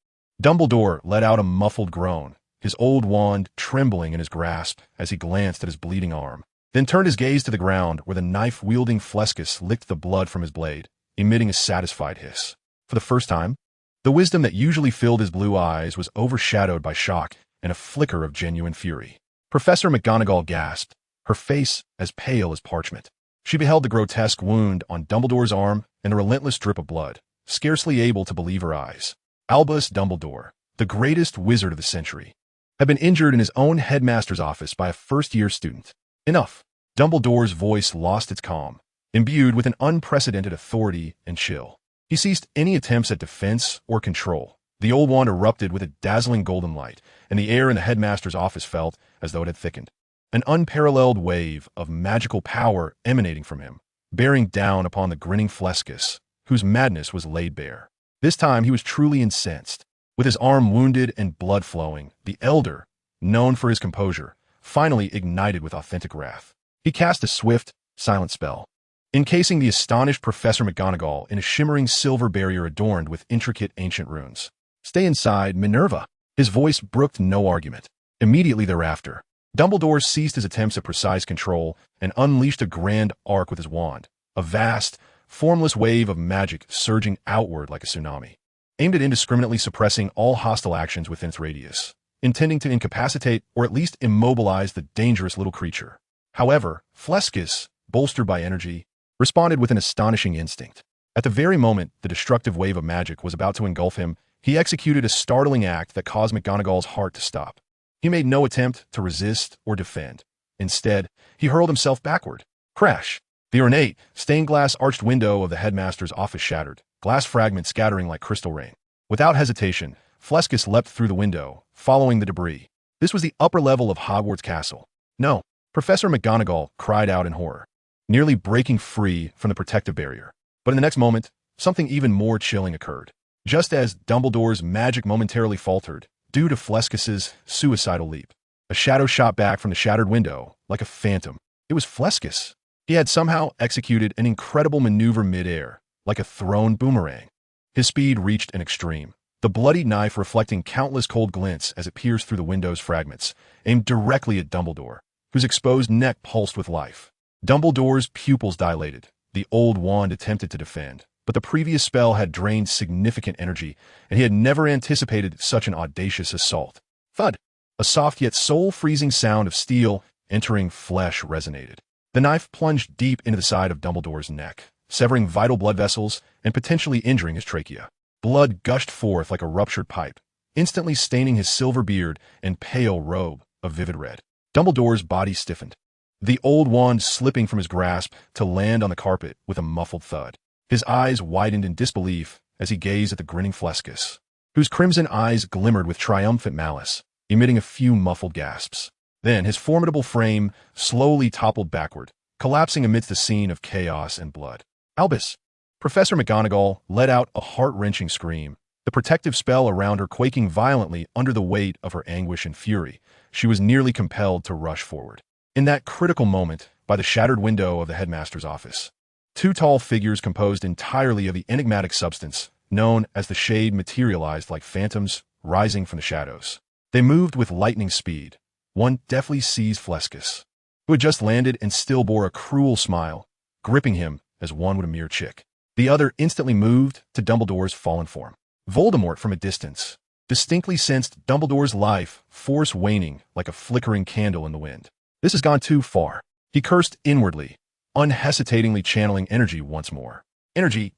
Dumbledore let out a muffled groan, his old wand trembling in his grasp as he glanced at his bleeding arm, then turned his gaze to the ground where the knife-wielding Flescus licked the blood from his blade, emitting a satisfied hiss. For the first time, the wisdom that usually filled his blue eyes was overshadowed by shock and a flicker of genuine fury. Professor McGonagall gasped, her face as pale as parchment. She beheld the grotesque wound on Dumbledore's arm and the relentless drip of blood, scarcely able to believe her eyes. Albus Dumbledore, the greatest wizard of the century, had been injured in his own headmaster's office by a first-year student. Enough. Dumbledore's voice lost its calm, imbued with an unprecedented authority and chill. He ceased any attempts at defense or control. The old wand erupted with a dazzling golden light, and the air in the headmaster's office felt as though it had thickened. An unparalleled wave of magical power emanating from him, bearing down upon the grinning Flescus, whose madness was laid bare. This time he was truly incensed. With his arm wounded and blood flowing, the Elder, known for his composure, finally ignited with authentic wrath. He cast a swift, silent spell, encasing the astonished Professor McGonagall in a shimmering silver barrier adorned with intricate ancient runes. "Stay inside, Minerva." His voice brooked no argument. Immediately thereafter, Dumbledore ceased his attempts at precise control and unleashed a grand arc with his wand, a vast, formless wave of magic surging outward like a tsunami, aimed at indiscriminately suppressing all hostile actions within its radius, intending to incapacitate or at least immobilize the dangerous little creature. However, Flescus, bolstered by energy, responded with an astonishing instinct. At the very moment the destructive wave of magic was about to engulf him, he executed a startling act that caused McGonagall's heart to stop. He made no attempt to resist or defend. Instead, he hurled himself backward. Crash! The ornate, stained-glass arched window of the headmaster's office shattered, glass fragments scattering like crystal rain. Without hesitation, Flescus leapt through the window, following the debris. This was the upper level of Hogwarts Castle. "No!" Professor McGonagall cried out in horror, nearly breaking free from the protective barrier. But in the next moment, something even more chilling occurred. Just as Dumbledore's magic momentarily faltered, due to Flescus's suicidal leap, a shadow shot back from the shattered window, like a phantom. It was Flescus. He had somehow executed an incredible maneuver mid-air, like a thrown boomerang. His speed reached an extreme, the bloody knife reflecting countless cold glints as it pierced through the window's fragments, aimed directly at Dumbledore, whose exposed neck pulsed with life. Dumbledore's pupils dilated. The old wand attempted to defend, but the previous spell had drained significant energy, and he had never anticipated such an audacious assault. Thud! A soft yet soul-freezing sound of steel entering flesh resonated. The knife plunged deep into the side of Dumbledore's neck, severing vital blood vessels and potentially injuring his trachea. Blood gushed forth like a ruptured pipe, instantly staining his silver beard and pale robe a vivid red. Dumbledore's body stiffened, the old wand slipping from his grasp to land on the carpet with a muffled thud. His eyes widened in disbelief as he gazed at the grinning Flescus, whose crimson eyes glimmered with triumphant malice, emitting a few muffled gasps. Then his formidable frame slowly toppled backward, collapsing amidst a scene of chaos and blood. "Albus!" Professor McGonagall let out a heart-wrenching scream, the protective spell around her quaking violently under the weight of her anguish and fury. She was nearly compelled to rush forward. In that critical moment, by the shattered window of the headmaster's office, two tall figures composed entirely of the enigmatic substance known as the Shade materialized like phantoms rising from the shadows. They moved with lightning speed. One deftly seized Flescus, who had just landed and still bore a cruel smile, gripping him as one would a mere chick. The other instantly moved to Dumbledore's fallen form. Voldemort, from a distance, distinctly sensed Dumbledore's life force waning like a flickering candle in the wind. This has gone too far. He cursed inwardly, unhesitatingly channeling energy once more. Energy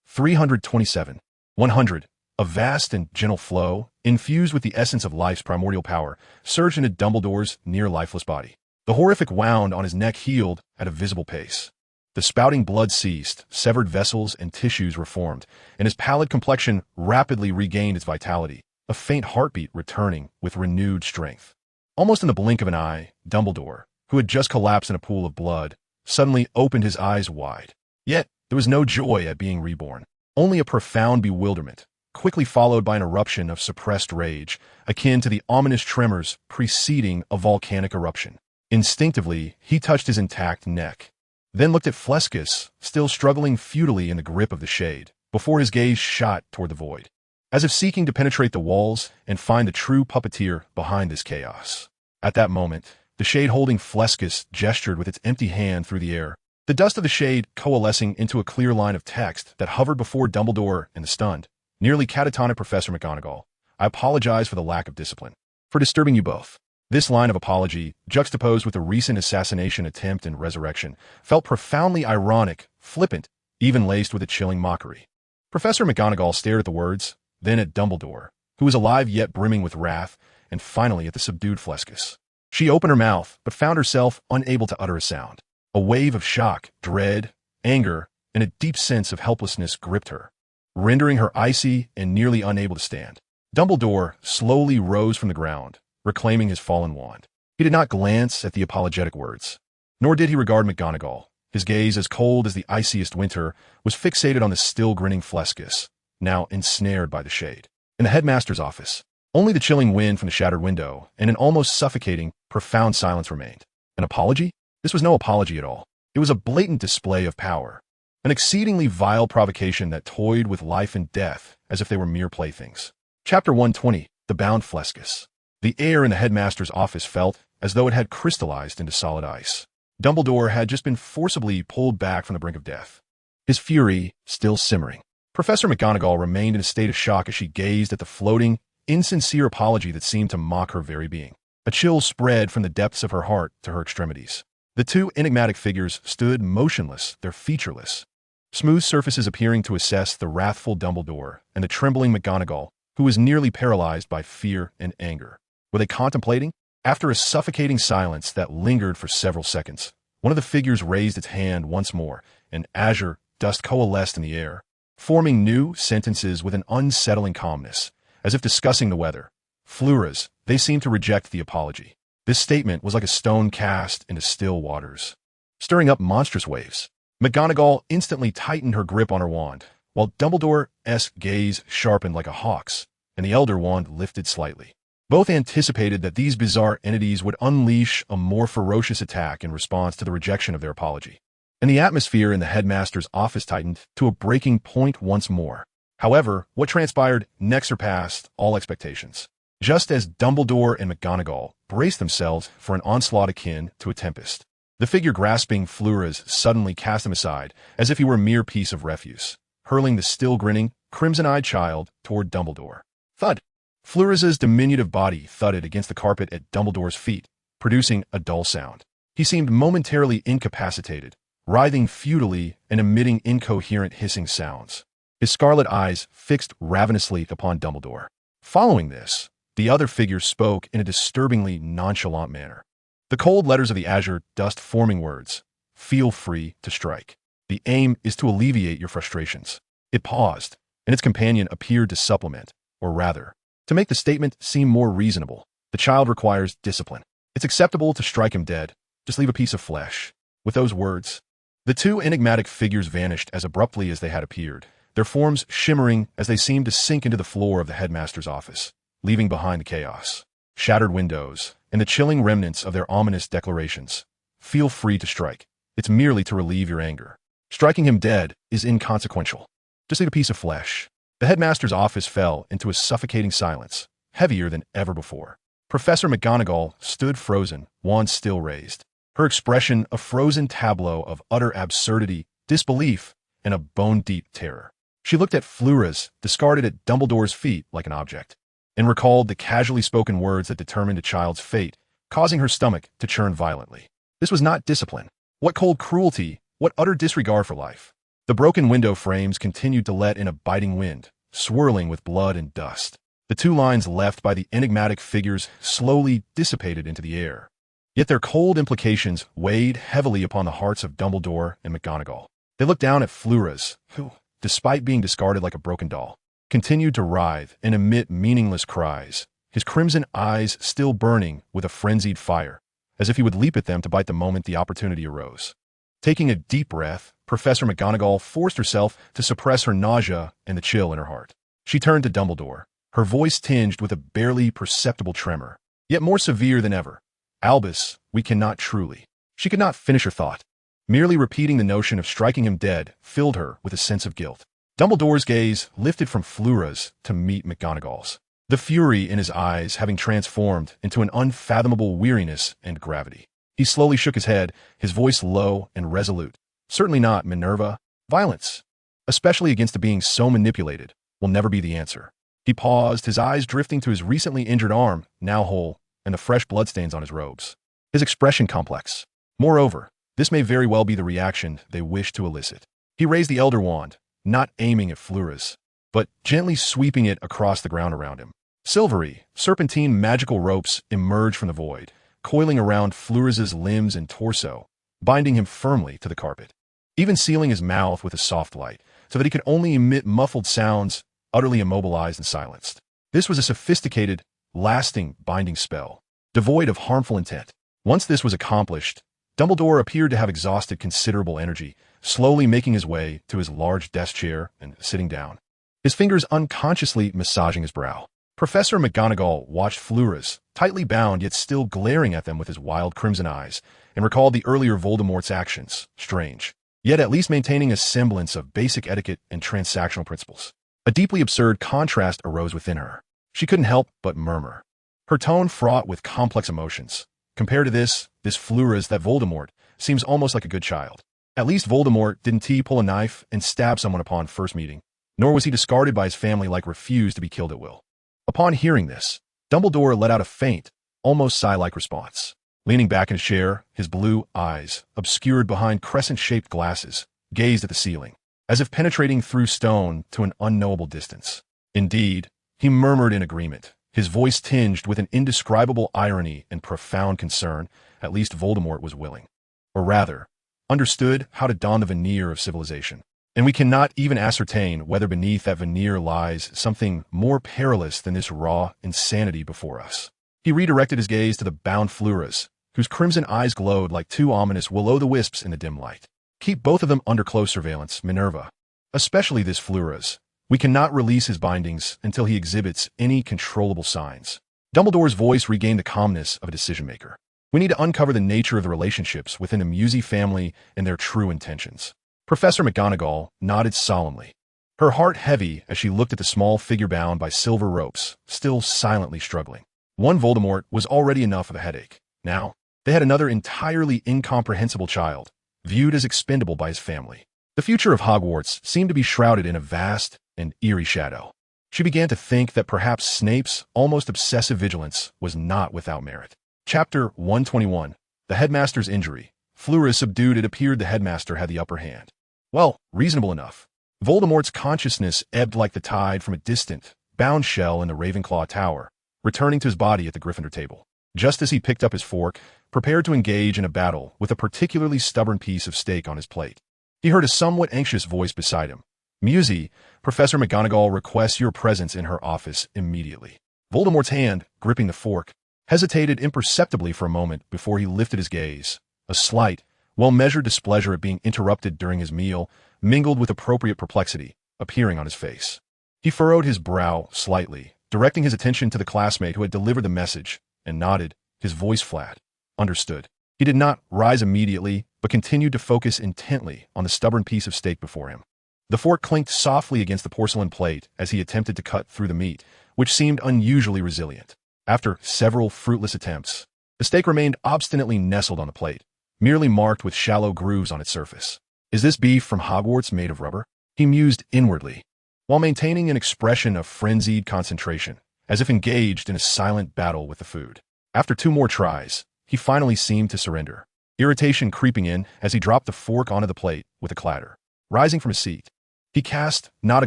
327. 100. A vast and gentle flow, infused with the essence of life's primordial power, surged into Dumbledore's near-lifeless body. The horrific wound on his neck healed at a visible pace. The spouting blood ceased, severed vessels and tissues reformed, and his pallid complexion rapidly regained its vitality, a faint heartbeat returning with renewed strength. Almost in the blink of an eye, Dumbledore, who had just collapsed in a pool of blood, suddenly opened his eyes wide. Yet, there was no joy at being reborn, only a profound bewilderment, quickly followed by an eruption of suppressed rage, akin to the ominous tremors preceding a volcanic eruption. Instinctively, he touched his intact neck, then looked at Flescus, still struggling futilely in the grip of the shade, before his gaze shot toward the void, as if seeking to penetrate the walls and find the true puppeteer behind this chaos. At that moment, the shade holding Flescus gestured with its empty hand through the air, the dust of the shade coalescing into a clear line of text that hovered before Dumbledore and the stunned, nearly catatonic Professor McGonagall. I apologize for the lack of discipline, for disturbing you both. This line of apology, juxtaposed with the recent assassination attempt and resurrection, felt profoundly ironic, flippant, even laced with a chilling mockery. Professor McGonagall stared at the words, then at Dumbledore, who was alive yet brimming with wrath, and finally at the subdued Flescus. She opened her mouth, but found herself unable to utter a sound. A wave of shock, dread, anger, and a deep sense of helplessness gripped her, rendering her icy and nearly unable to stand. Dumbledore slowly rose from the ground, reclaiming his fallen wand. He did not glance at the apologetic words, nor did he regard McGonagall. His gaze, as cold as the iciest winter, was fixated on the still grinning Flescus, now ensnared by the shade. In the headmaster's office, only the chilling wind from the shattered window and an almost suffocating, profound silence remained. An apology? This was no apology at all. It was a blatant display of power, an exceedingly vile provocation that toyed with life and death as if they were mere playthings. Chapter 120. The Bound Flescus. The air in the headmaster's office felt as though it had crystallized into solid ice. Dumbledore had just been forcibly pulled back from the brink of death, his fury still simmering. Professor McGonagall remained in a state of shock as she gazed at the floating, insincere apology that seemed to mock her very being. A chill spread from the depths of her heart to her extremities. The two enigmatic figures stood motionless, their featureless, smooth surfaces appearing to assess the wrathful Dumbledore and the trembling McGonagall, who was nearly paralyzed by fear and anger. Were they contemplating? After a suffocating silence that lingered for several seconds, one of the figures raised its hand once more, and azure dust coalesced in the air, forming new sentences with an unsettling calmness, as if discussing the weather. Fleuras, they seemed to reject the apology. This statement was like a stone cast into still waters, stirring up monstrous waves. McGonagall instantly tightened her grip on her wand, while Dumbledore's gaze sharpened like a hawk's, and the elder wand lifted slightly. Both anticipated that these bizarre entities would unleash a more ferocious attack in response to the rejection of their apology. And the atmosphere in the headmaster's office tightened to a breaking point once more. However, what transpired next surpassed all expectations. Just as Dumbledore and McGonagall braced themselves for an onslaught akin to a tempest, the figure grasping Fleuras suddenly cast him aside as if he were a mere piece of refuse, hurling the still grinning, crimson-eyed child toward Dumbledore. Thud! Fleuras's diminutive body thudded against the carpet at Dumbledore's feet, producing a dull sound. He seemed momentarily incapacitated, writhing futilely and emitting incoherent hissing sounds, his scarlet eyes fixed ravenously upon Dumbledore. Following this, the other figure spoke in a disturbingly nonchalant manner. The cold letters of the azure dust forming words, "Feel free to strike. The aim is to alleviate your frustrations." It paused, and its companion appeared to supplement, or rather, to make the statement seem more reasonable. The child requires discipline. It's acceptable to strike him dead. Just leave a piece of flesh. With those words, the two enigmatic figures vanished as abruptly as they had appeared, their forms shimmering as they seemed to sink into the floor of the headmaster's office, leaving behind the chaos, shattered windows, and the chilling remnants of their ominous declarations. Feel free to strike. It's merely to relieve your anger. Striking him dead is inconsequential. Just leave a piece of flesh. The headmaster's office fell into a suffocating silence, heavier than ever before. Professor McGonagall stood frozen, wand still raised, her expression a frozen tableau of utter absurdity, disbelief, and a bone-deep terror. She looked at Fleuras, discarded at Dumbledore's feet like an object, and recalled the casually spoken words that determined a child's fate, causing her stomach to churn violently. This was not discipline. What cold cruelty, what utter disregard for life. The broken window frames continued to let in a biting wind, swirling with blood and dust. The two lines left by the enigmatic figures slowly dissipated into the air. Yet their cold implications weighed heavily upon the hearts of Dumbledore and McGonagall. They looked down at Fleuras, who, despite being discarded like a broken doll, continued to writhe and emit meaningless cries, his crimson eyes still burning with a frenzied fire, as if he would leap at them to bite the moment the opportunity arose. Taking a deep breath, Professor McGonagall forced herself to suppress her nausea and the chill in her heart. She turned to Dumbledore, her voice tinged with a barely perceptible tremor, yet more severe than ever. "Albus, we cannot truly." She could not finish her thought. Merely repeating the notion of striking him dead filled her with a sense of guilt. Dumbledore's gaze lifted from Fleuras to meet McGonagall's, the fury in his eyes having transformed into an unfathomable weariness and gravity. He slowly shook his head, his voice low and resolute. "Certainly not, Minerva. Violence, especially against a being so manipulated, will never be the answer." He paused, his eyes drifting to his recently injured arm, now whole, and the fresh bloodstains on his robes. His expression complex. Moreover, this may very well be the reaction they wish to elicit. He raised the Elder Wand, not aiming at Fleuras, but gently sweeping it across the ground around him. Silvery, serpentine magical ropes emerged from the void, coiling around Fleuras's limbs and torso, binding him firmly to the carpet, even sealing his mouth with a soft light, so that he could only emit muffled sounds, utterly immobilized and silenced. This was a sophisticated, lasting binding spell, devoid of harmful intent. Once this was accomplished, Dumbledore appeared to have exhausted considerable energy, slowly making his way to his large desk chair and sitting down, his fingers unconsciously massaging his brow. Professor McGonagall watched Fleuras, tightly bound yet still glaring at them with his wild crimson eyes, and recalled the earlier Voldemort's actions, strange, yet at least maintaining a semblance of basic etiquette and transactional principles. A deeply absurd contrast arose within her. She couldn't help but murmur, her tone fraught with complex emotions. Compared to this Fleuras that Voldemort seems almost like a good child. At least Voldemort didn't pull a knife and stab someone upon first meeting, nor was he discarded by his family like refused to be killed at will. Upon hearing this, Dumbledore let out a faint, almost sigh-like response. Leaning back in his chair, his blue eyes, obscured behind crescent-shaped glasses, gazed at the ceiling, as if penetrating through stone to an unknowable distance. Indeed, he murmured in agreement, his voice tinged with an indescribable irony and profound concern. At least Voldemort was willing, or rather, understood how to don the veneer of civilization. And we cannot even ascertain whether beneath that veneer lies something more perilous than this raw insanity before us. He redirected his gaze to the bound Fleuras, whose crimson eyes glowed like two ominous will-o'-the-wisps in the dim light. "Keep both of them under close surveillance, Minerva. Especially this Fleuras. We cannot release his bindings until he exhibits any controllable signs." Dumbledore's voice regained the calmness of a decision-maker. "We need to uncover the nature of the relationships within the Msi family and their true intentions." Professor McGonagall nodded solemnly, her heart heavy as she looked at the small figure bound by silver ropes, still silently struggling. One Voldemort was already enough of a headache. Now, they had another entirely incomprehensible child, viewed as expendable by his family. The future of Hogwarts seemed to be shrouded in a vast and eerie shadow. She began to think that perhaps Snape's almost obsessive vigilance was not without merit. Chapter 121. The Headmaster's Injury. Fleuras subdued, it appeared the headmaster had the upper hand. Well, reasonable enough. Voldemort's consciousness ebbed like the tide from a distant, bound shell in the Ravenclaw Tower, returning to his body at the Gryffindor table. Just as he picked up his fork, prepared to engage in a battle with a particularly stubborn piece of steak on his plate, he heard a somewhat anxious voice beside him. "Msi, Professor McGonagall requests your presence in her office immediately." Voldemort's hand, gripping the fork, hesitated imperceptibly for a moment before he lifted his gaze. A slight, well-measured displeasure at being interrupted during his meal, mingled with appropriate perplexity, appearing on his face. He furrowed his brow slightly, directing his attention to the classmate who had delivered the message, and nodded, his voice flat. Understood. He did not rise immediately, but continued to focus intently on the stubborn piece of steak before him. The fork clinked softly against the porcelain plate as he attempted to cut through the meat, which seemed unusually resilient. After several fruitless attempts, the steak remained obstinately nestled on the plate, merely marked with shallow grooves on its surface. "Is this beef from Hogwarts made of rubber?" he mused inwardly, while maintaining an expression of frenzied concentration, as if engaged in a silent battle with the food. After 2 more tries, he finally seemed to surrender, irritation creeping in as he dropped the fork onto the plate with a clatter. Rising from his seat, He cast not a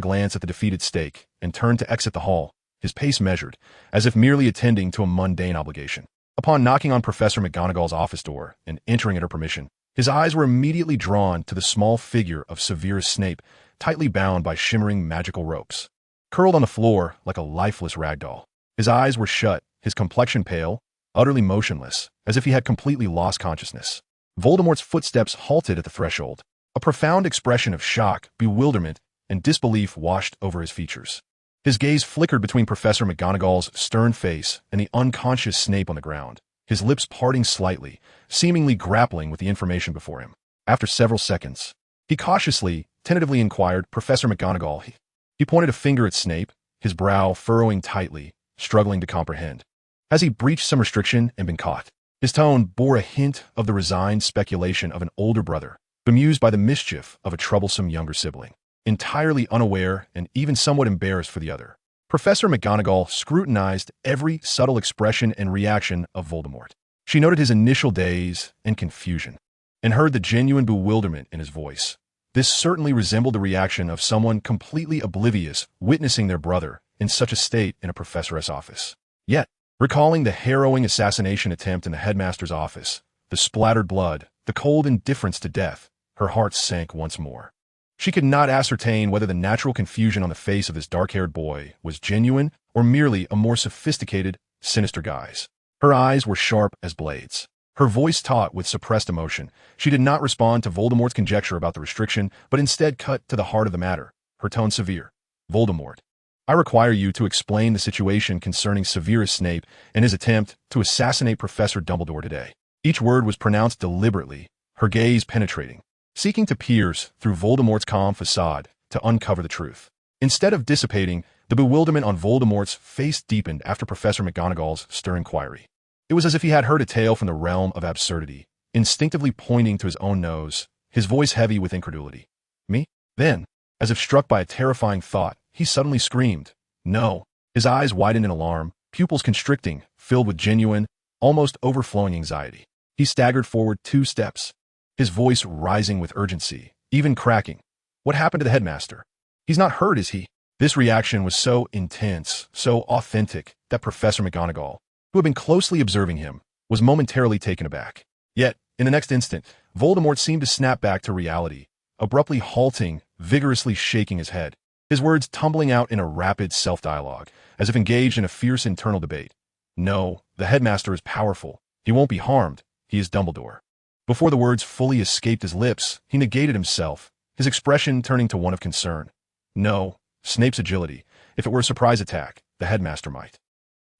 glance at the defeated stake and turned to exit the hall, his pace measured, as if merely attending to a mundane obligation. Upon knocking on Professor McGonagall's office door and entering at her permission, his eyes were immediately drawn to the small figure of Severus Snape, tightly bound by shimmering magical ropes. Curled on the floor like a lifeless rag doll. His eyes were shut, his complexion pale, utterly motionless, as if he had completely lost consciousness. Voldemort's footsteps halted at the threshold. A profound expression of shock, bewilderment, and disbelief washed over his features. His gaze flickered between Professor McGonagall's stern face and the unconscious Snape on the ground, his lips parting slightly, seemingly grappling with the information before him. After several seconds, he cautiously, tentatively inquired, "Professor McGonagall." He pointed a finger at Snape, his brow furrowing tightly, struggling to comprehend. Has he breached some restriction and been caught? His tone bore a hint of the resigned speculation of an older brother, bemused by the mischief of a troublesome younger sibling, entirely unaware and even somewhat embarrassed for the other. Professor McGonagall scrutinized every subtle expression and reaction of Voldemort. She noted his initial daze and confusion, and heard the genuine bewilderment in his voice. This certainly resembled the reaction of someone completely oblivious witnessing their brother in such a state in a professor's office. Yet, recalling the harrowing assassination attempt in the headmaster's office, the splattered blood, the cold indifference to death, her heart sank once more. She could not ascertain whether the natural confusion on the face of this dark-haired boy was genuine or merely a more sophisticated, sinister guise. Her eyes were sharp as blades. Her voice taut with suppressed emotion. She did not respond to Voldemort's conjecture about the restriction, but instead cut to the heart of the matter, her tone severe. "Voldemort, I require you to explain the situation concerning Severus Snape and his attempt to assassinate Professor Dumbledore today." Each word was pronounced deliberately, her gaze penetrating, seeking to pierce through Voldemort's calm facade to uncover the truth. Instead of dissipating, the bewilderment on Voldemort's face deepened after Professor McGonagall's stern inquiry. It was as if he had heard a tale from the realm of absurdity, instinctively pointing to his own nose, his voice heavy with incredulity. "Me?" Then, as if struck by a terrifying thought, he suddenly screamed, "No!" His eyes widened in alarm, pupils constricting, filled with genuine, almost overflowing anxiety. He staggered forward 2 steps, his voice rising with urgency, even cracking. "What happened to the headmaster? He's not hurt, is he?" This reaction was so intense, so authentic, that Professor McGonagall, who had been closely observing him, was momentarily taken aback. Yet, in the next instant, Voldemort seemed to snap back to reality, abruptly halting, vigorously shaking his head, his words tumbling out in a rapid self-dialogue, as if engaged in a fierce internal debate. "No, the headmaster is powerful. He won't be harmed. He is Dumbledore." Before the words fully escaped his lips, he negated himself, his expression turning to one of concern. "No, Snape's agility. If it were a surprise attack, the headmaster might."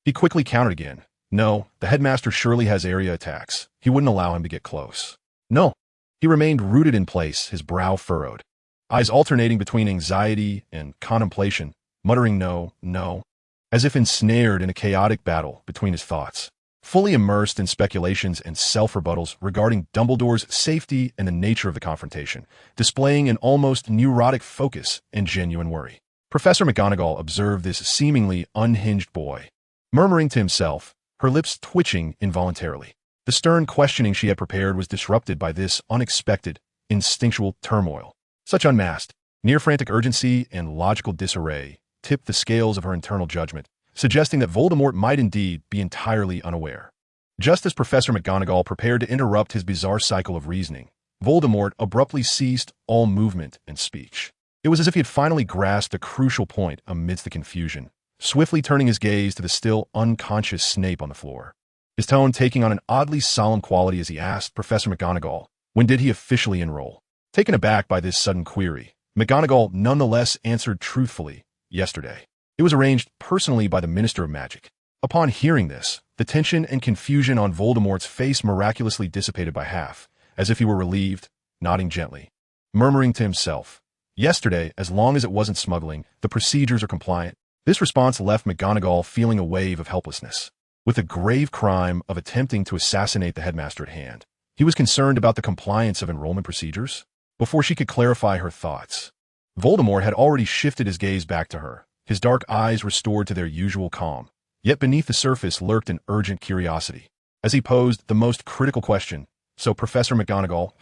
He quickly countered again. "No, the headmaster surely has area attacks. He wouldn't allow him to get close." "No." He remained rooted in place, his brow furrowed, eyes alternating between anxiety and contemplation, muttering no, no, as if ensnared in a chaotic battle between his thoughts, fully immersed in speculations and self-rebuttals regarding Dumbledore's safety and the nature of the confrontation, displaying an almost neurotic focus and genuine worry. Professor McGonagall observed this seemingly unhinged boy, murmuring to himself, her lips twitching involuntarily. The stern questioning she had prepared was disrupted by this unexpected, instinctual turmoil. Such unmasked, near-frantic urgency and logical disarray tipped the scales of her internal judgment, suggesting that Voldemort might indeed be entirely unaware. Just as Professor McGonagall prepared to interrupt his bizarre cycle of reasoning, Voldemort abruptly ceased all movement and speech. It was as if he had finally grasped a crucial point amidst the confusion, swiftly turning his gaze to the still unconscious Snape on the floor, his tone taking on an oddly solemn quality as he asked Professor McGonagall, when did he officially enroll? Taken aback by this sudden query, McGonagall nonetheless answered truthfully, yesterday. It was arranged personally by the Minister of Magic. Upon hearing this, the tension and confusion on Voldemort's face miraculously dissipated by half, as if he were relieved, nodding gently, murmuring to himself, yesterday, as long as it wasn't smuggling, the procedures are compliant. This response left McGonagall feeling a wave of helplessness. With the grave crime of attempting to assassinate the headmaster at hand, he was concerned about the compliance of enrollment procedures. Before she could clarify her thoughts, Voldemort had already shifted his gaze back to her, his dark eyes restored to their usual calm. Yet beneath the surface lurked an urgent curiosity. As he posed the most critical question, so Professor McGonagall,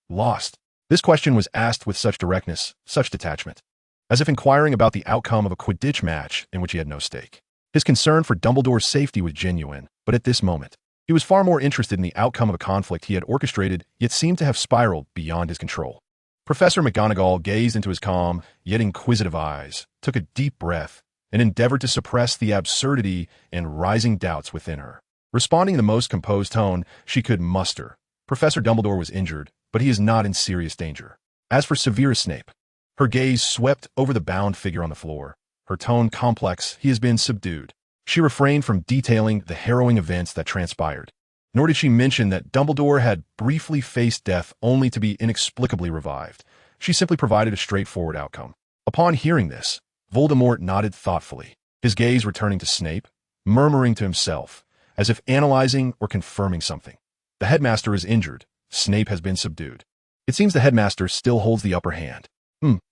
lost. This question was asked with such directness, such detachment, as if inquiring about the outcome of a Quidditch match in which he had no stake. His concern for Dumbledore's safety was genuine, but at this moment, he was far more interested in the outcome of a conflict he had orchestrated, yet seemed to have spiraled beyond his control. Professor McGonagall gazed into his calm, yet inquisitive eyes, took a deep breath, and endeavored to suppress the absurdity and rising doubts within her. Responding in the most composed tone she could muster, Professor Dumbledore was injured, but he is not in serious danger. As for Severus Snape, her gaze swept over the bound figure on the floor. Her tone complex, he has been subdued. She refrained from detailing the harrowing events that transpired, nor did she mention that Dumbledore had briefly faced death only to be inexplicably revived. She simply provided a straightforward outcome. Upon hearing this, Voldemort nodded thoughtfully, his gaze returning to Snape, murmuring to himself, as if analyzing or confirming something. The headmaster is injured. Snape has been subdued. It seems the headmaster still holds the upper hand.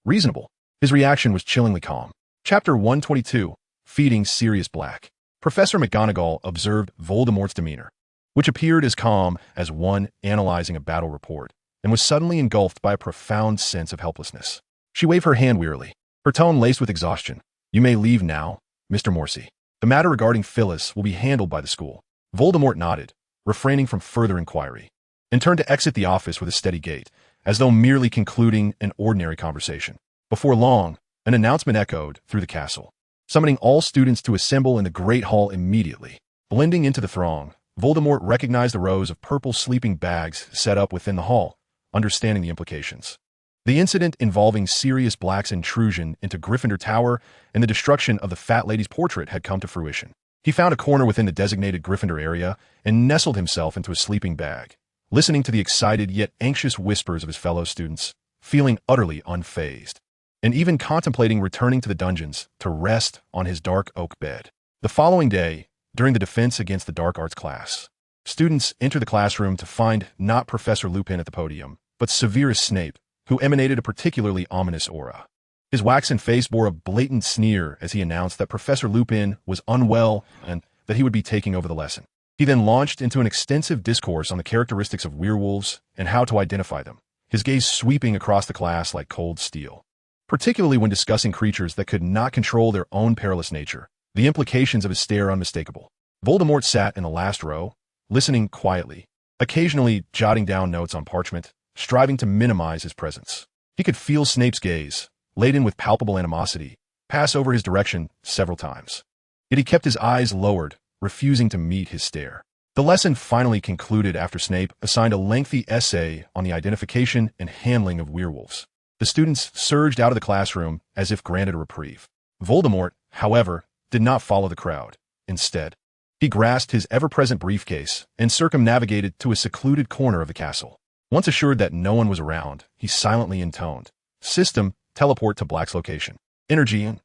Reasonable. His reaction was chillingly calm. Chapter 122, Feeding Sirius Black. Professor McGonagall observed Voldemort's demeanor, which appeared as calm as one analyzing a battle report, and was suddenly engulfed by a profound sense of helplessness. She waved her hand wearily, her tone laced with exhaustion. "You may leave now, Mr. Morsi. The matter regarding Phyllis will be handled by the school." Voldemort nodded, refraining from further inquiry, and turned to exit the office with a steady gait, as though merely concluding an ordinary conversation. Before long, an announcement echoed through the castle, summoning all students to assemble in the Great Hall immediately. Blending into the throng, Voldemort recognized the rows of purple sleeping bags set up within the hall, understanding the implications. The incident involving Sirius Black's intrusion into Gryffindor Tower and the destruction of the fat lady's portrait had come to fruition. He found a corner within the designated Gryffindor area and nestled himself into a sleeping bag, listening to the excited yet anxious whispers of his fellow students, feeling utterly unfazed, and even contemplating returning to the dungeons to rest on his dark oak bed. The following day, during the Defense Against the Dark Arts class, students entered the classroom to find not Professor Lupin at the podium, but Severus Snape, who emanated a particularly ominous aura. His waxen face bore a blatant sneer as he announced that Professor Lupin was unwell and that he would be taking over the lesson. He then launched into an extensive discourse on the characteristics of werewolves and how to identify them, his gaze sweeping across the class like cold steel. Particularly when discussing creatures that could not control their own perilous nature, the implications of his stare unmistakable. Voldemort sat in the last row, listening quietly, occasionally jotting down notes on parchment, striving to minimize his presence. He could feel Snape's gaze, laden with palpable animosity, pass over his direction several times. Yet he kept his eyes lowered, refusing to meet his stare. The lesson finally concluded after Snape assigned a lengthy essay on the identification and handling of werewolves. The students surged out of the classroom as if granted a reprieve. Voldemort, however, did not follow the crowd. Instead, he grasped his ever-present briefcase and circumnavigated to a secluded corner of the castle. Once assured that no one was around, he silently intoned, "System, teleport to Black's location. Energy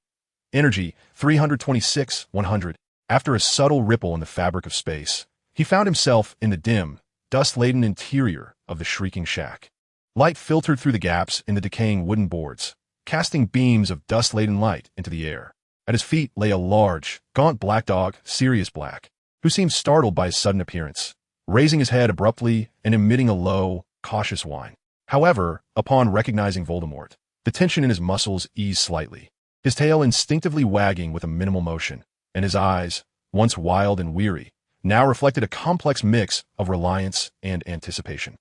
326-100. After a subtle ripple in the fabric of space, he found himself in the dim, dust-laden interior of the shrieking shack. Light filtered through the gaps in the decaying wooden boards, casting beams of dust-laden light into the air. At his feet lay a large, gaunt black dog, Sirius Black, who seemed startled by his sudden appearance, raising his head abruptly and emitting a low, cautious whine. However, upon recognizing Voldemort, the tension in his muscles eased slightly, his tail instinctively wagging with a minimal motion, and his eyes, once wild and weary, now reflected a complex mix of reliance and anticipation.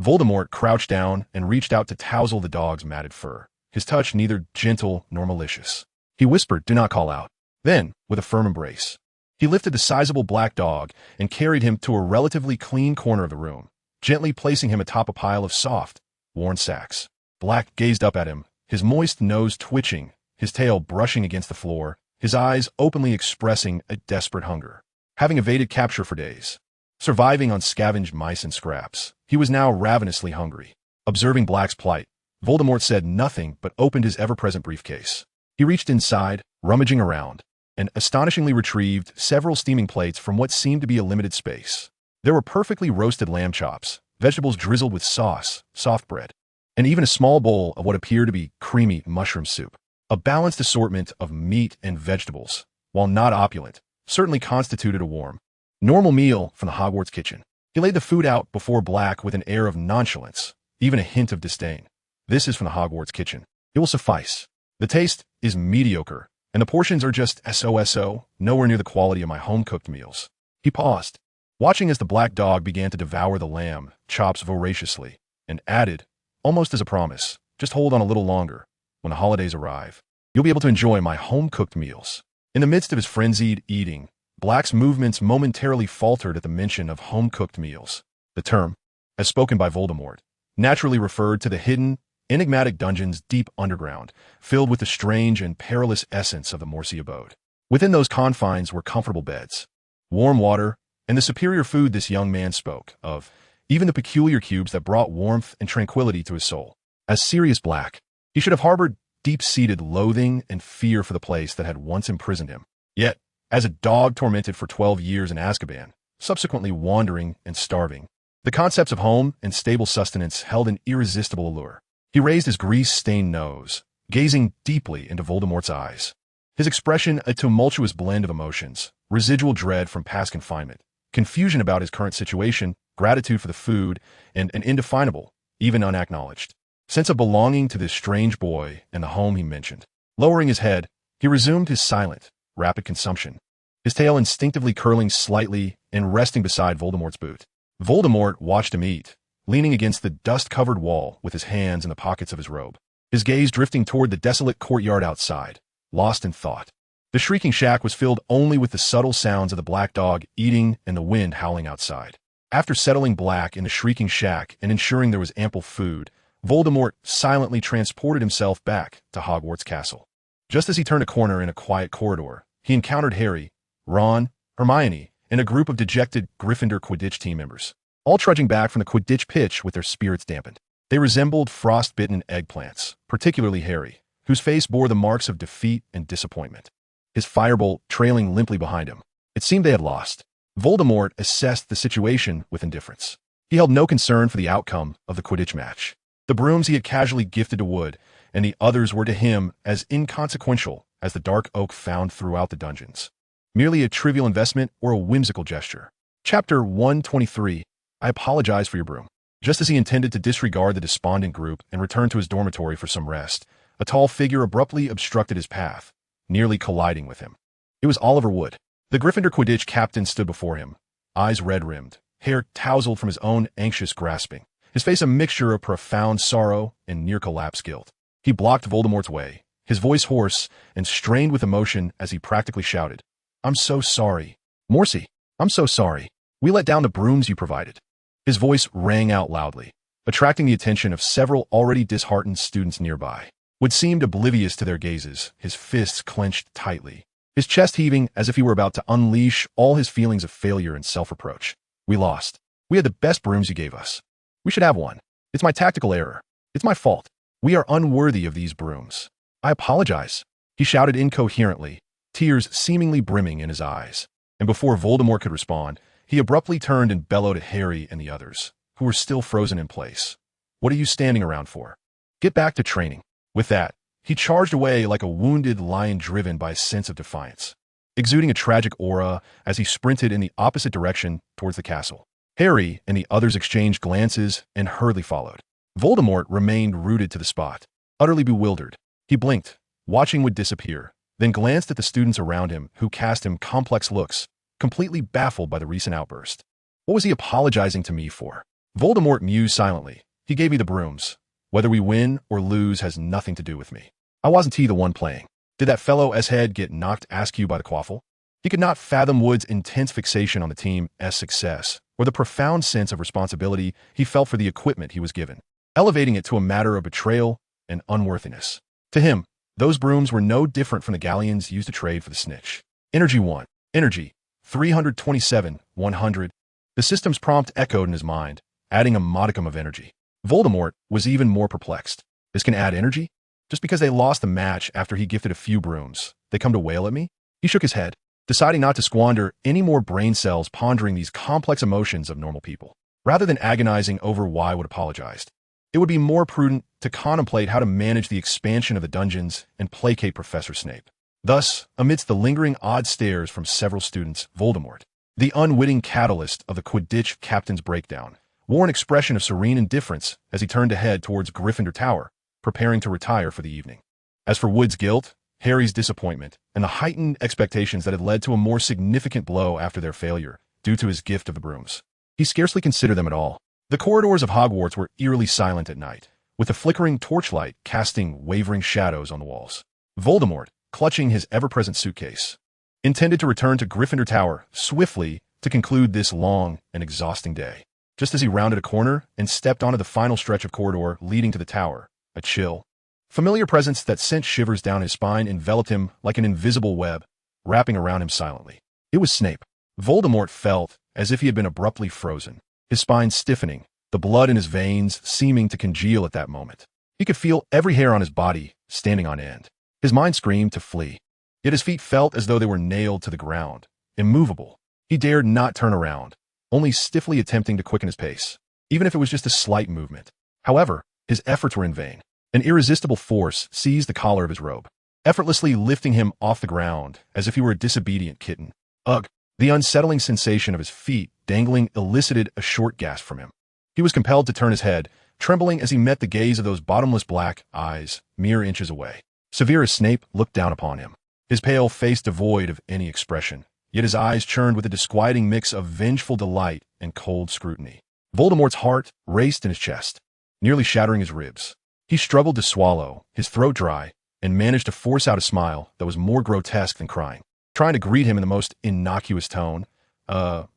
Voldemort crouched down and reached out to tousle the dog's matted fur, his touch neither gentle nor malicious. He whispered, "Do not call out." Then, with a firm embrace, he lifted the sizable black dog and carried him to a relatively clean corner of the room, gently placing him atop a pile of soft, worn sacks. Black gazed up at him, his moist nose twitching, his tail brushing against the floor, his eyes openly expressing a desperate hunger. Having evaded capture for days, surviving on scavenged mice and scraps, he was now ravenously hungry. Observing Black's plight, Voldemort said nothing but opened his ever-present briefcase. He reached inside, rummaging around, and astonishingly retrieved several steaming plates from what seemed to be a limited space. There were perfectly roasted lamb chops, vegetables drizzled with sauce, soft bread, and even a small bowl of what appeared to be creamy mushroom soup. A balanced assortment of meat and vegetables, while not opulent, certainly constituted a warm, normal meal from the Hogwarts kitchen. He laid the food out before Black with an air of nonchalance, even a hint of disdain. This is from the Hogwarts kitchen. It will suffice. The taste is mediocre, and the portions are just so, nowhere near the quality of my home-cooked meals. He paused, watching as the black dog began to devour the lamb chops voraciously, and added, almost as a promise, just hold on a little longer. When the holidays arrive, you'll be able to enjoy my home-cooked meals. In the midst of his frenzied eating, Black's movements momentarily faltered at the mention of home-cooked meals. The term, as spoken by Voldemort, naturally referred to the hidden, enigmatic dungeons deep underground, filled with the strange and perilous essence of the Morsi abode. Within those confines were comfortable beds, warm water, and the superior food this young man spoke of, even the peculiar cubes that brought warmth and tranquility to his soul. As Sirius Black, he should have harbored deep-seated loathing and fear for the place that had once imprisoned him. Yet, as a dog tormented for 12 years in Azkaban, subsequently wandering and starving, the concepts of home and stable sustenance held an irresistible allure. He raised his grease-stained nose, gazing deeply into Voldemort's eyes. His expression a tumultuous blend of emotions, residual dread from past confinement, confusion about his current situation, gratitude for the food, and an indefinable, even unacknowledged, sense of belonging to this strange boy and the home he mentioned. Lowering his head, he resumed his silent, rapid consumption, his tail instinctively curling slightly and resting beside Voldemort's boot. Voldemort watched him eat, leaning against the dust-covered wall with his hands in the pockets of his robe, his gaze drifting toward the desolate courtyard outside, lost in thought. The shrieking shack was filled only with the subtle sounds of the black dog eating and the wind howling outside. After settling Black in the shrieking shack and ensuring there was ample food, Voldemort silently transported himself back to Hogwarts Castle. Just as he turned a corner in a quiet corridor, he encountered Harry, Ron, Hermione, and a group of dejected Gryffindor Quidditch team members, all trudging back from the Quidditch pitch with their spirits dampened. They resembled frost-bitten eggplants, particularly Harry, whose face bore the marks of defeat and disappointment, his firebolt trailing limply behind him. It seemed they had lost. Voldemort assessed the situation with indifference. He held no concern for the outcome of the Quidditch match. The brooms he had casually gifted to Wood, and the others were to him as inconsequential as the dark oak found throughout the dungeons. Merely a trivial investment or a whimsical gesture. Chapter 123. I apologize for your broom. Just as he intended to disregard the despondent group and return to his dormitory for some rest, a tall figure abruptly obstructed his path, nearly colliding with him. It was Oliver Wood. The Gryffindor Quidditch captain stood before him, eyes red-rimmed, hair tousled from his own anxious grasping, his face a mixture of profound sorrow and near-collapse guilt. He blocked Voldemort's way, his voice hoarse and strained with emotion as he practically shouted, "I'm so sorry. Morsi, I'm so sorry. We let down the brooms you provided." His voice rang out loudly, attracting the attention of several already disheartened students nearby. Wood seemed oblivious to their gazes, his fists clenched tightly, his chest heaving as if he were about to unleash all his feelings of failure and self-reproach. "We lost. We had the best brooms you gave us. We should have one. It's my tactical error. It's my fault. We are unworthy of these brooms. I apologize," he shouted incoherently, tears seemingly brimming in his eyes. And before Voldemort could respond, he abruptly turned and bellowed at Harry and the others, who were still frozen in place. "What are you standing around for? Get back to training." With that, he charged away like a wounded lion driven by a sense of defiance, exuding a tragic aura as he sprinted in the opposite direction towards the castle. Harry and the others exchanged glances and hurriedly followed. Voldemort remained rooted to the spot, utterly bewildered. He blinked, watching Wood disappear, then glanced at the students around him who cast him complex looks, completely baffled by the recent outburst. What was he apologizing to me for? Voldemort mused silently. He gave me the brooms. Whether we win or lose has nothing to do with me. I wasn't he the one playing. Did that fellow S-head get knocked askew by the quaffle? He could not fathom Wood's intense fixation on the team's success, or the profound sense of responsibility he felt for the equipment he was given, elevating it to a matter of betrayal and unworthiness. To him, those brooms were no different from the galleons used to trade for the snitch. Energy 1. Energy. 327, 100. The system's prompt echoed in his mind, adding a modicum of energy. Voldemort was even more perplexed. This can add energy? Just because they lost the match after he gifted a few brooms, they come to wail at me? He shook his head, deciding not to squander any more brain cells pondering these complex emotions of normal people. Rather than agonizing over why Wood apologized, it would be more prudent to contemplate how to manage the expansion of the dungeons and placate Professor Snape. Thus, amidst the lingering odd stares from several students, Voldemort, the unwitting catalyst of the Quidditch captain's breakdown, wore an expression of serene indifference as he turned to head towards Gryffindor Tower, preparing to retire for the evening. As for Wood's guilt, Harry's disappointment, and the heightened expectations that had led to a more significant blow after their failure, due to his gift of the brooms, he scarcely considered them at all. The corridors of Hogwarts were eerily silent at night, with the flickering torchlight casting wavering shadows on the walls. Voldemort, clutching his ever-present suitcase, intended to return to Gryffindor Tower swiftly to conclude this long and exhausting day. Just as he rounded a corner and stepped onto the final stretch of corridor leading to the tower, a chill, familiar presence that sent shivers down his spine enveloped him like an invisible web, wrapping around him silently. It was Snape. Voldemort felt as if he had been abruptly frozen, his spine stiffening, the blood in his veins seeming to congeal at that moment. He could feel every hair on his body standing on end. His mind screamed to flee, yet his feet felt as though they were nailed to the ground, immovable. He dared not turn around, only stiffly attempting to quicken his pace, even if it was just a slight movement. However, his efforts were in vain. An irresistible force seized the collar of his robe, effortlessly lifting him off the ground as if he were a disobedient kitten. Ugh! The unsettling sensation of his feet dangling elicited a short gasp from him. He was compelled to turn his head, trembling as he met the gaze of those bottomless black eyes mere inches away. Severe as Snape looked down upon him, his pale face devoid of any expression, yet his eyes churned with a disquieting mix of vengeful delight and cold scrutiny. Voldemort's heart raced in his chest, nearly shattering his ribs. He struggled to swallow, his throat dry, and managed to force out a smile that was more grotesque than crying. Trying to greet him in the most innocuous tone,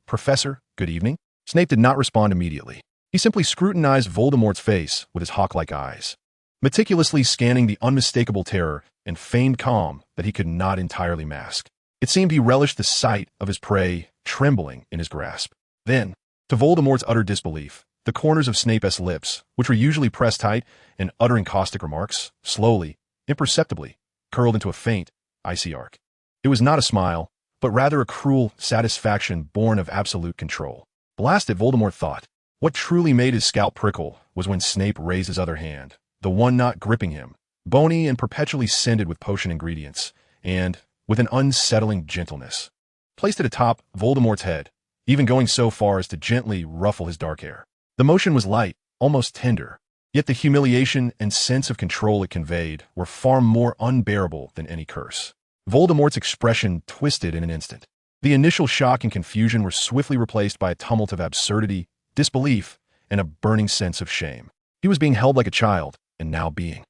Professor, good evening? Snape did not respond immediately. He simply scrutinized Voldemort's face with his hawk-like eyes, meticulously scanning the unmistakable terror and feigned calm that he could not entirely mask. It seemed he relished the sight of his prey trembling in his grasp. Then, to Voldemort's utter disbelief, the corners of Snape's lips, which were usually pressed tight and uttering caustic remarks, slowly, imperceptibly, curled into a faint, icy arc. It was not a smile, but rather a cruel satisfaction born of absolute control. Blast it, Voldemort thought. What truly made his scalp prickle was when Snape raised his other hand, the one not gripping him, bony and perpetually scented with potion ingredients, and, with an unsettling gentleness, placed it atop Voldemort's head, even going so far as to gently ruffle his dark hair. The motion was light, almost tender, yet the humiliation and sense of control it conveyed were far more unbearable than any curse. Voldemort's expression twisted in an instant. The initial shock and confusion were swiftly replaced by a tumult of absurdity, disbelief, and a burning sense of shame. He was being held like a child, and now being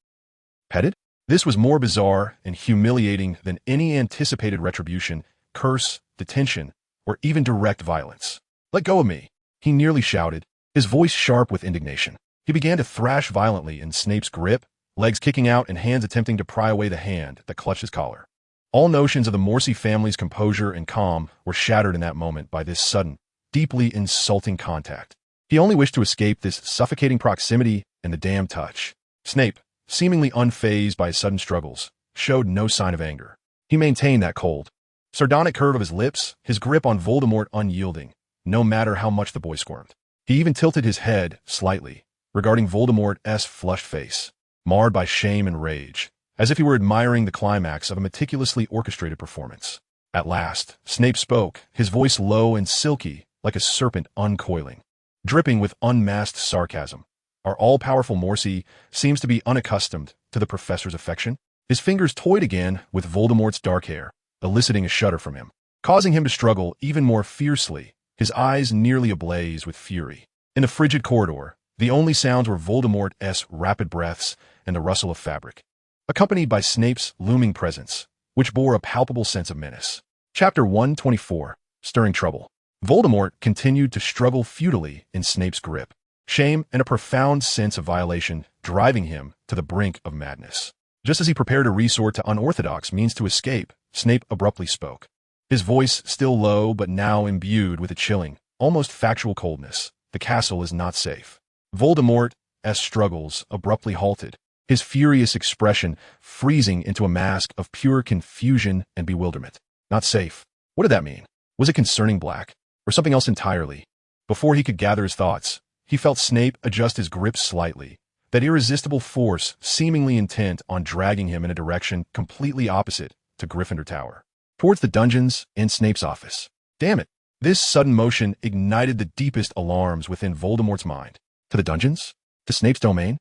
petted? This was more bizarre and humiliating than any anticipated retribution, curse, detention, or even direct violence. Let go of me, he nearly shouted, his voice sharp with indignation. He began to thrash violently in Snape's grip, legs kicking out and hands attempting to pry away the hand that clutched his collar. All notions of the Morsi family's composure and calm were shattered in that moment by this sudden, deeply insulting contact. He only wished to escape this suffocating proximity and the damned touch. Snape, seemingly unfazed by his sudden struggles, showed no sign of anger. He maintained that cold, sardonic curve of his lips, his grip on Voldemort unyielding, no matter how much the boy squirmed. He even tilted his head slightly, regarding Voldemort's flushed face, marred by shame and rage, as if he were admiring the climax of a meticulously orchestrated performance. At last, Snape spoke, his voice low and silky, like a serpent uncoiling, dripping with unmasked sarcasm. Our all-powerful Morsi seems to be unaccustomed to the professor's affection. His fingers toyed again with Voldemort's dark hair, eliciting a shudder from him, causing him to struggle even more fiercely, his eyes nearly ablaze with fury. In the frigid corridor, the only sounds were Voldemort's rapid breaths and the rustle of fabric, accompanied by Snape's looming presence, which bore a palpable sense of menace. Chapter 124, Stirring Trouble. Voldemort continued to struggle futilely in Snape's grip, shame and a profound sense of violation driving him to the brink of madness. Just as he prepared to resort to unorthodox means to escape, Snape abruptly spoke, his voice still low but now imbued with a chilling, almost factual coldness. The castle is not safe. Voldemort's struggles abruptly halted, his furious expression freezing into a mask of pure confusion and bewilderment. Not safe. What did that mean? Was it concerning Black, or something else entirely? Before he could gather his thoughts, he felt Snape adjust his grip slightly, that irresistible force seemingly intent on dragging him in a direction completely opposite to Gryffindor Tower, towards the dungeons and Snape's office. Damn it! This sudden motion ignited the deepest alarms within Voldemort's mind. To the dungeons? To Snape's domain?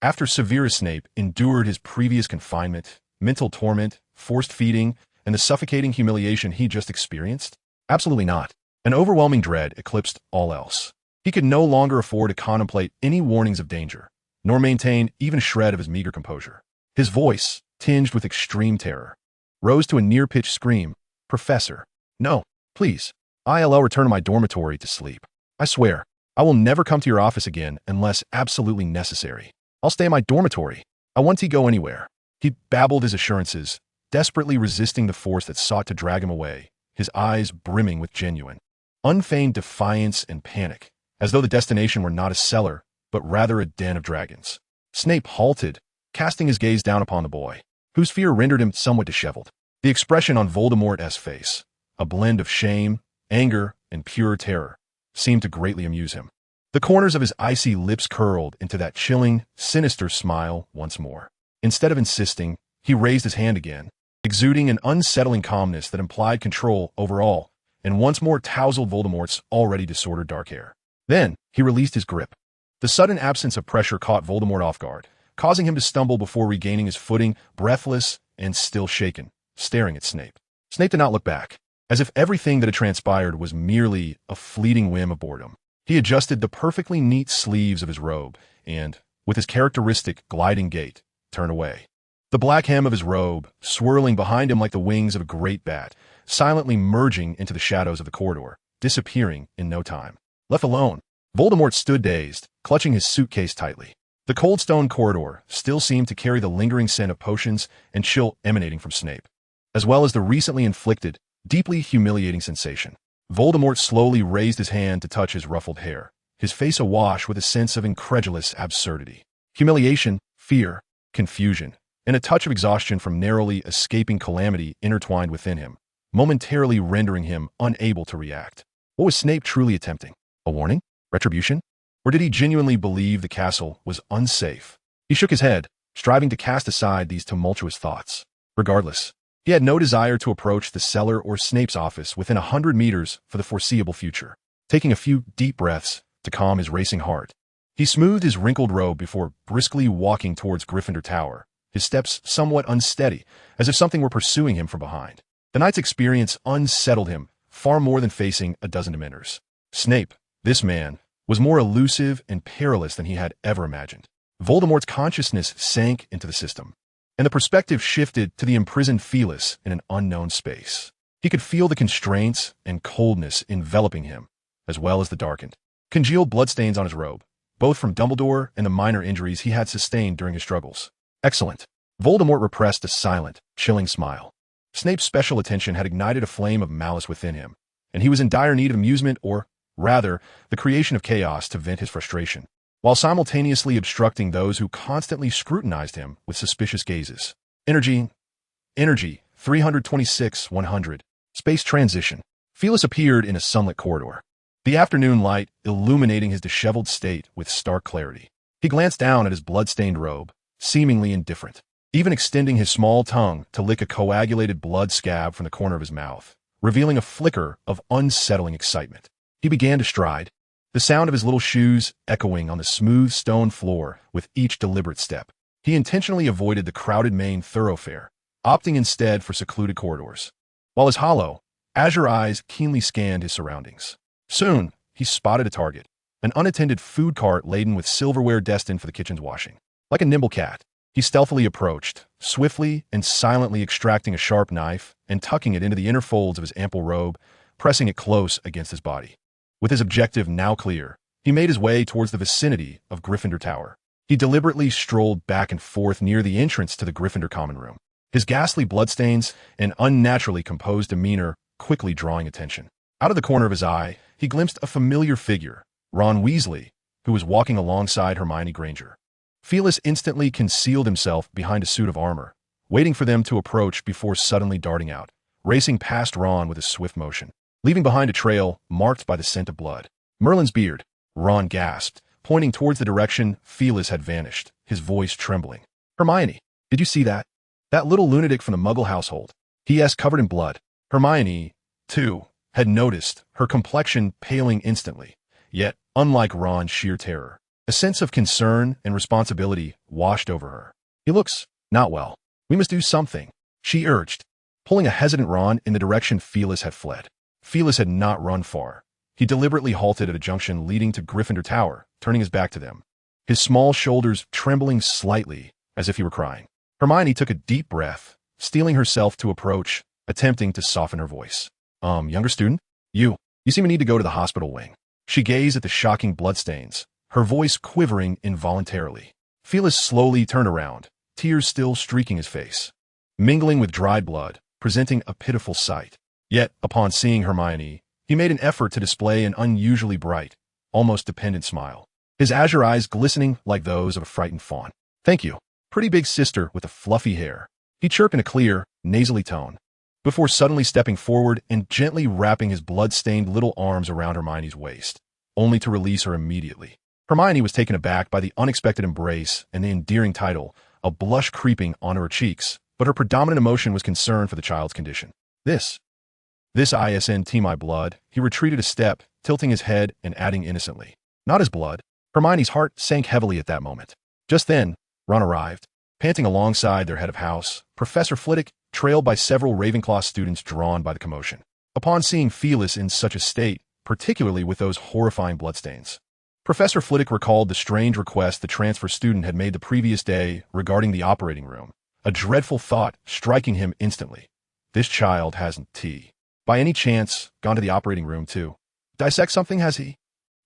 After Severus Snape endured his previous confinement, mental torment, forced feeding, and the suffocating humiliation he just experienced? Absolutely not. An overwhelming dread eclipsed all else. He could no longer afford to contemplate any warnings of danger, nor maintain even a shred of his meager composure. His voice, tinged with extreme terror, rose to a near-pitched scream. "Professor, no, please. I'll return to my dormitory to sleep. I swear, I will never come to your office again unless absolutely necessary. I'll stay in my dormitory. I won't go anywhere." He babbled his assurances, desperately resisting the force that sought to drag him away, his eyes brimming with genuine, unfeigned defiance and panic, as though the destination were not a cellar, but rather a den of dragons. Snape halted, casting his gaze down upon the boy, whose fear rendered him somewhat disheveled. The expression on Voldemort's face, a blend of shame, anger, and pure terror, seemed to greatly amuse him. The corners of his icy lips curled into that chilling, sinister smile once more. Instead of insisting, he raised his hand again, exuding an unsettling calmness that implied control over all, and once more tousled Voldemort's already disordered dark hair. Then, he released his grip. The sudden absence of pressure caught Voldemort off guard, causing him to stumble before regaining his footing, breathless and still shaken, staring at Snape. Snape did not look back, as if everything that had transpired was merely a fleeting whim of boredom. He adjusted the perfectly neat sleeves of his robe and, with his characteristic gliding gait, turned away. The black hem of his robe, swirling behind him like the wings of a great bat, silently merging into the shadows of the corridor, disappearing in no time. Left alone, Voldemort stood dazed, clutching his suitcase tightly. The cold stone corridor still seemed to carry the lingering scent of potions and chill emanating from Snape, as well as the recently inflicted, deeply humiliating sensation. Voldemort slowly raised his hand to touch his ruffled hair, his face awash with a sense of incredulous absurdity. Humiliation, fear, confusion, and a touch of exhaustion from narrowly escaping calamity intertwined within him, momentarily rendering him unable to react. What was Snape truly attempting? A warning? Retribution? Or did he genuinely believe the castle was unsafe? He shook his head, striving to cast aside these tumultuous thoughts. Regardless, he had no desire to approach the cellar or Snape's office within 100 meters for the foreseeable future. Taking a few deep breaths to calm his racing heart, he smoothed his wrinkled robe before briskly walking towards Gryffindor Tower, his steps somewhat unsteady, as if something were pursuing him from behind. The night's experience unsettled him far more than facing a dozen Dementors. Snape, this man, was more elusive and perilous than he had ever imagined. Voldemort's consciousness sank into the system, and the perspective shifted to the imprisoned Felis in an unknown space. He could feel the constraints and coldness enveloping him, as well as the darkened, congealed bloodstains on his robe, both from Dumbledore and the minor injuries he had sustained during his struggles. Excellent. Voldemort repressed a silent, chilling smile. Snape's special attention had ignited a flame of malice within him, and he was in dire need of amusement or, rather, the creation of chaos to vent his frustration, while simultaneously obstructing those who constantly scrutinized him with suspicious gazes. Energy, 326-100. Space transition. Felis appeared in a sunlit corridor, the afternoon light illuminating his disheveled state with stark clarity. He glanced down at his blood-stained robe, seemingly indifferent, even extending his small tongue to lick a coagulated blood scab from the corner of his mouth, revealing a flicker of unsettling excitement. He began to stride, the sound of his little shoes echoing on the smooth stone floor with each deliberate step. He intentionally avoided the crowded main thoroughfare, opting instead for secluded corridors, while his hollow, azure eyes keenly scanned his surroundings. Soon, he spotted a target, an unattended food cart laden with silverware destined for the kitchen's washing. Like a nimble cat, he stealthily approached, swiftly and silently extracting a sharp knife and tucking it into the inner folds of his ample robe, pressing it close against his body. With his objective now clear, he made his way towards the vicinity of Gryffindor Tower. He deliberately strolled back and forth near the entrance to the Gryffindor common room, his ghastly bloodstains and unnaturally composed demeanor quickly drawing attention. Out of the corner of his eye, he glimpsed a familiar figure, Ron Weasley, who was walking alongside Hermione Granger. Felis instantly concealed himself behind a suit of armor, waiting for them to approach before suddenly darting out, racing past Ron with a swift motion, leaving behind a trail marked by the scent of blood. Merlin's beard, Ron gasped, pointing towards the direction Felis had vanished, his voice trembling. Hermione, did you see that? That little lunatic from the Muggle household. He is covered in blood. Hermione, too, had noticed, her complexion paling instantly, yet, unlike Ron's sheer terror, A sense of concern and responsibility washed over her. "He looks not well. We must do something," she urged, pulling a hesitant Ron in the direction Felix had fled. Felix had not run far. He deliberately halted at a junction leading to Gryffindor Tower, turning his back to them, his small shoulders trembling slightly as if he were crying. Hermione took a deep breath, steeling herself to approach, attempting to soften her voice. Younger student? You seem to need to go to the hospital wing." She gazed at the shocking bloodstains, her voice quivering involuntarily. Felix slowly turned around, tears still streaking his face, mingling with dried blood, presenting a pitiful sight. Yet, upon seeing Hermione, he made an effort to display an unusually bright, almost dependent smile, his azure eyes glistening like those of a frightened fawn. "Thank you, pretty big sister with the fluffy hair," he chirped in a clear, nasally tone, before suddenly stepping forward and gently wrapping his blood-stained little arms around Hermione's waist, only to release her immediately. Hermione was taken aback by the unexpected embrace and the endearing title, a blush creeping onto her cheeks, but her predominant emotion was concern for the child's condition. This isn't my blood." He retreated a step, tilting his head and adding innocently, "Not his blood." Hermione's heart sank heavily at that moment. Just then, Ron arrived, panting alongside their head of house, Professor Flitwick, trailed by several Ravenclaw students drawn by the commotion. Upon seeing Felix in such a state, particularly with those horrifying bloodstains, Professor Flitwick recalled the strange request the transfer student had made the previous day regarding the operating room, a dreadful thought striking him instantly. This child hasn't by any chance gone to the operating room to dissect something, has he?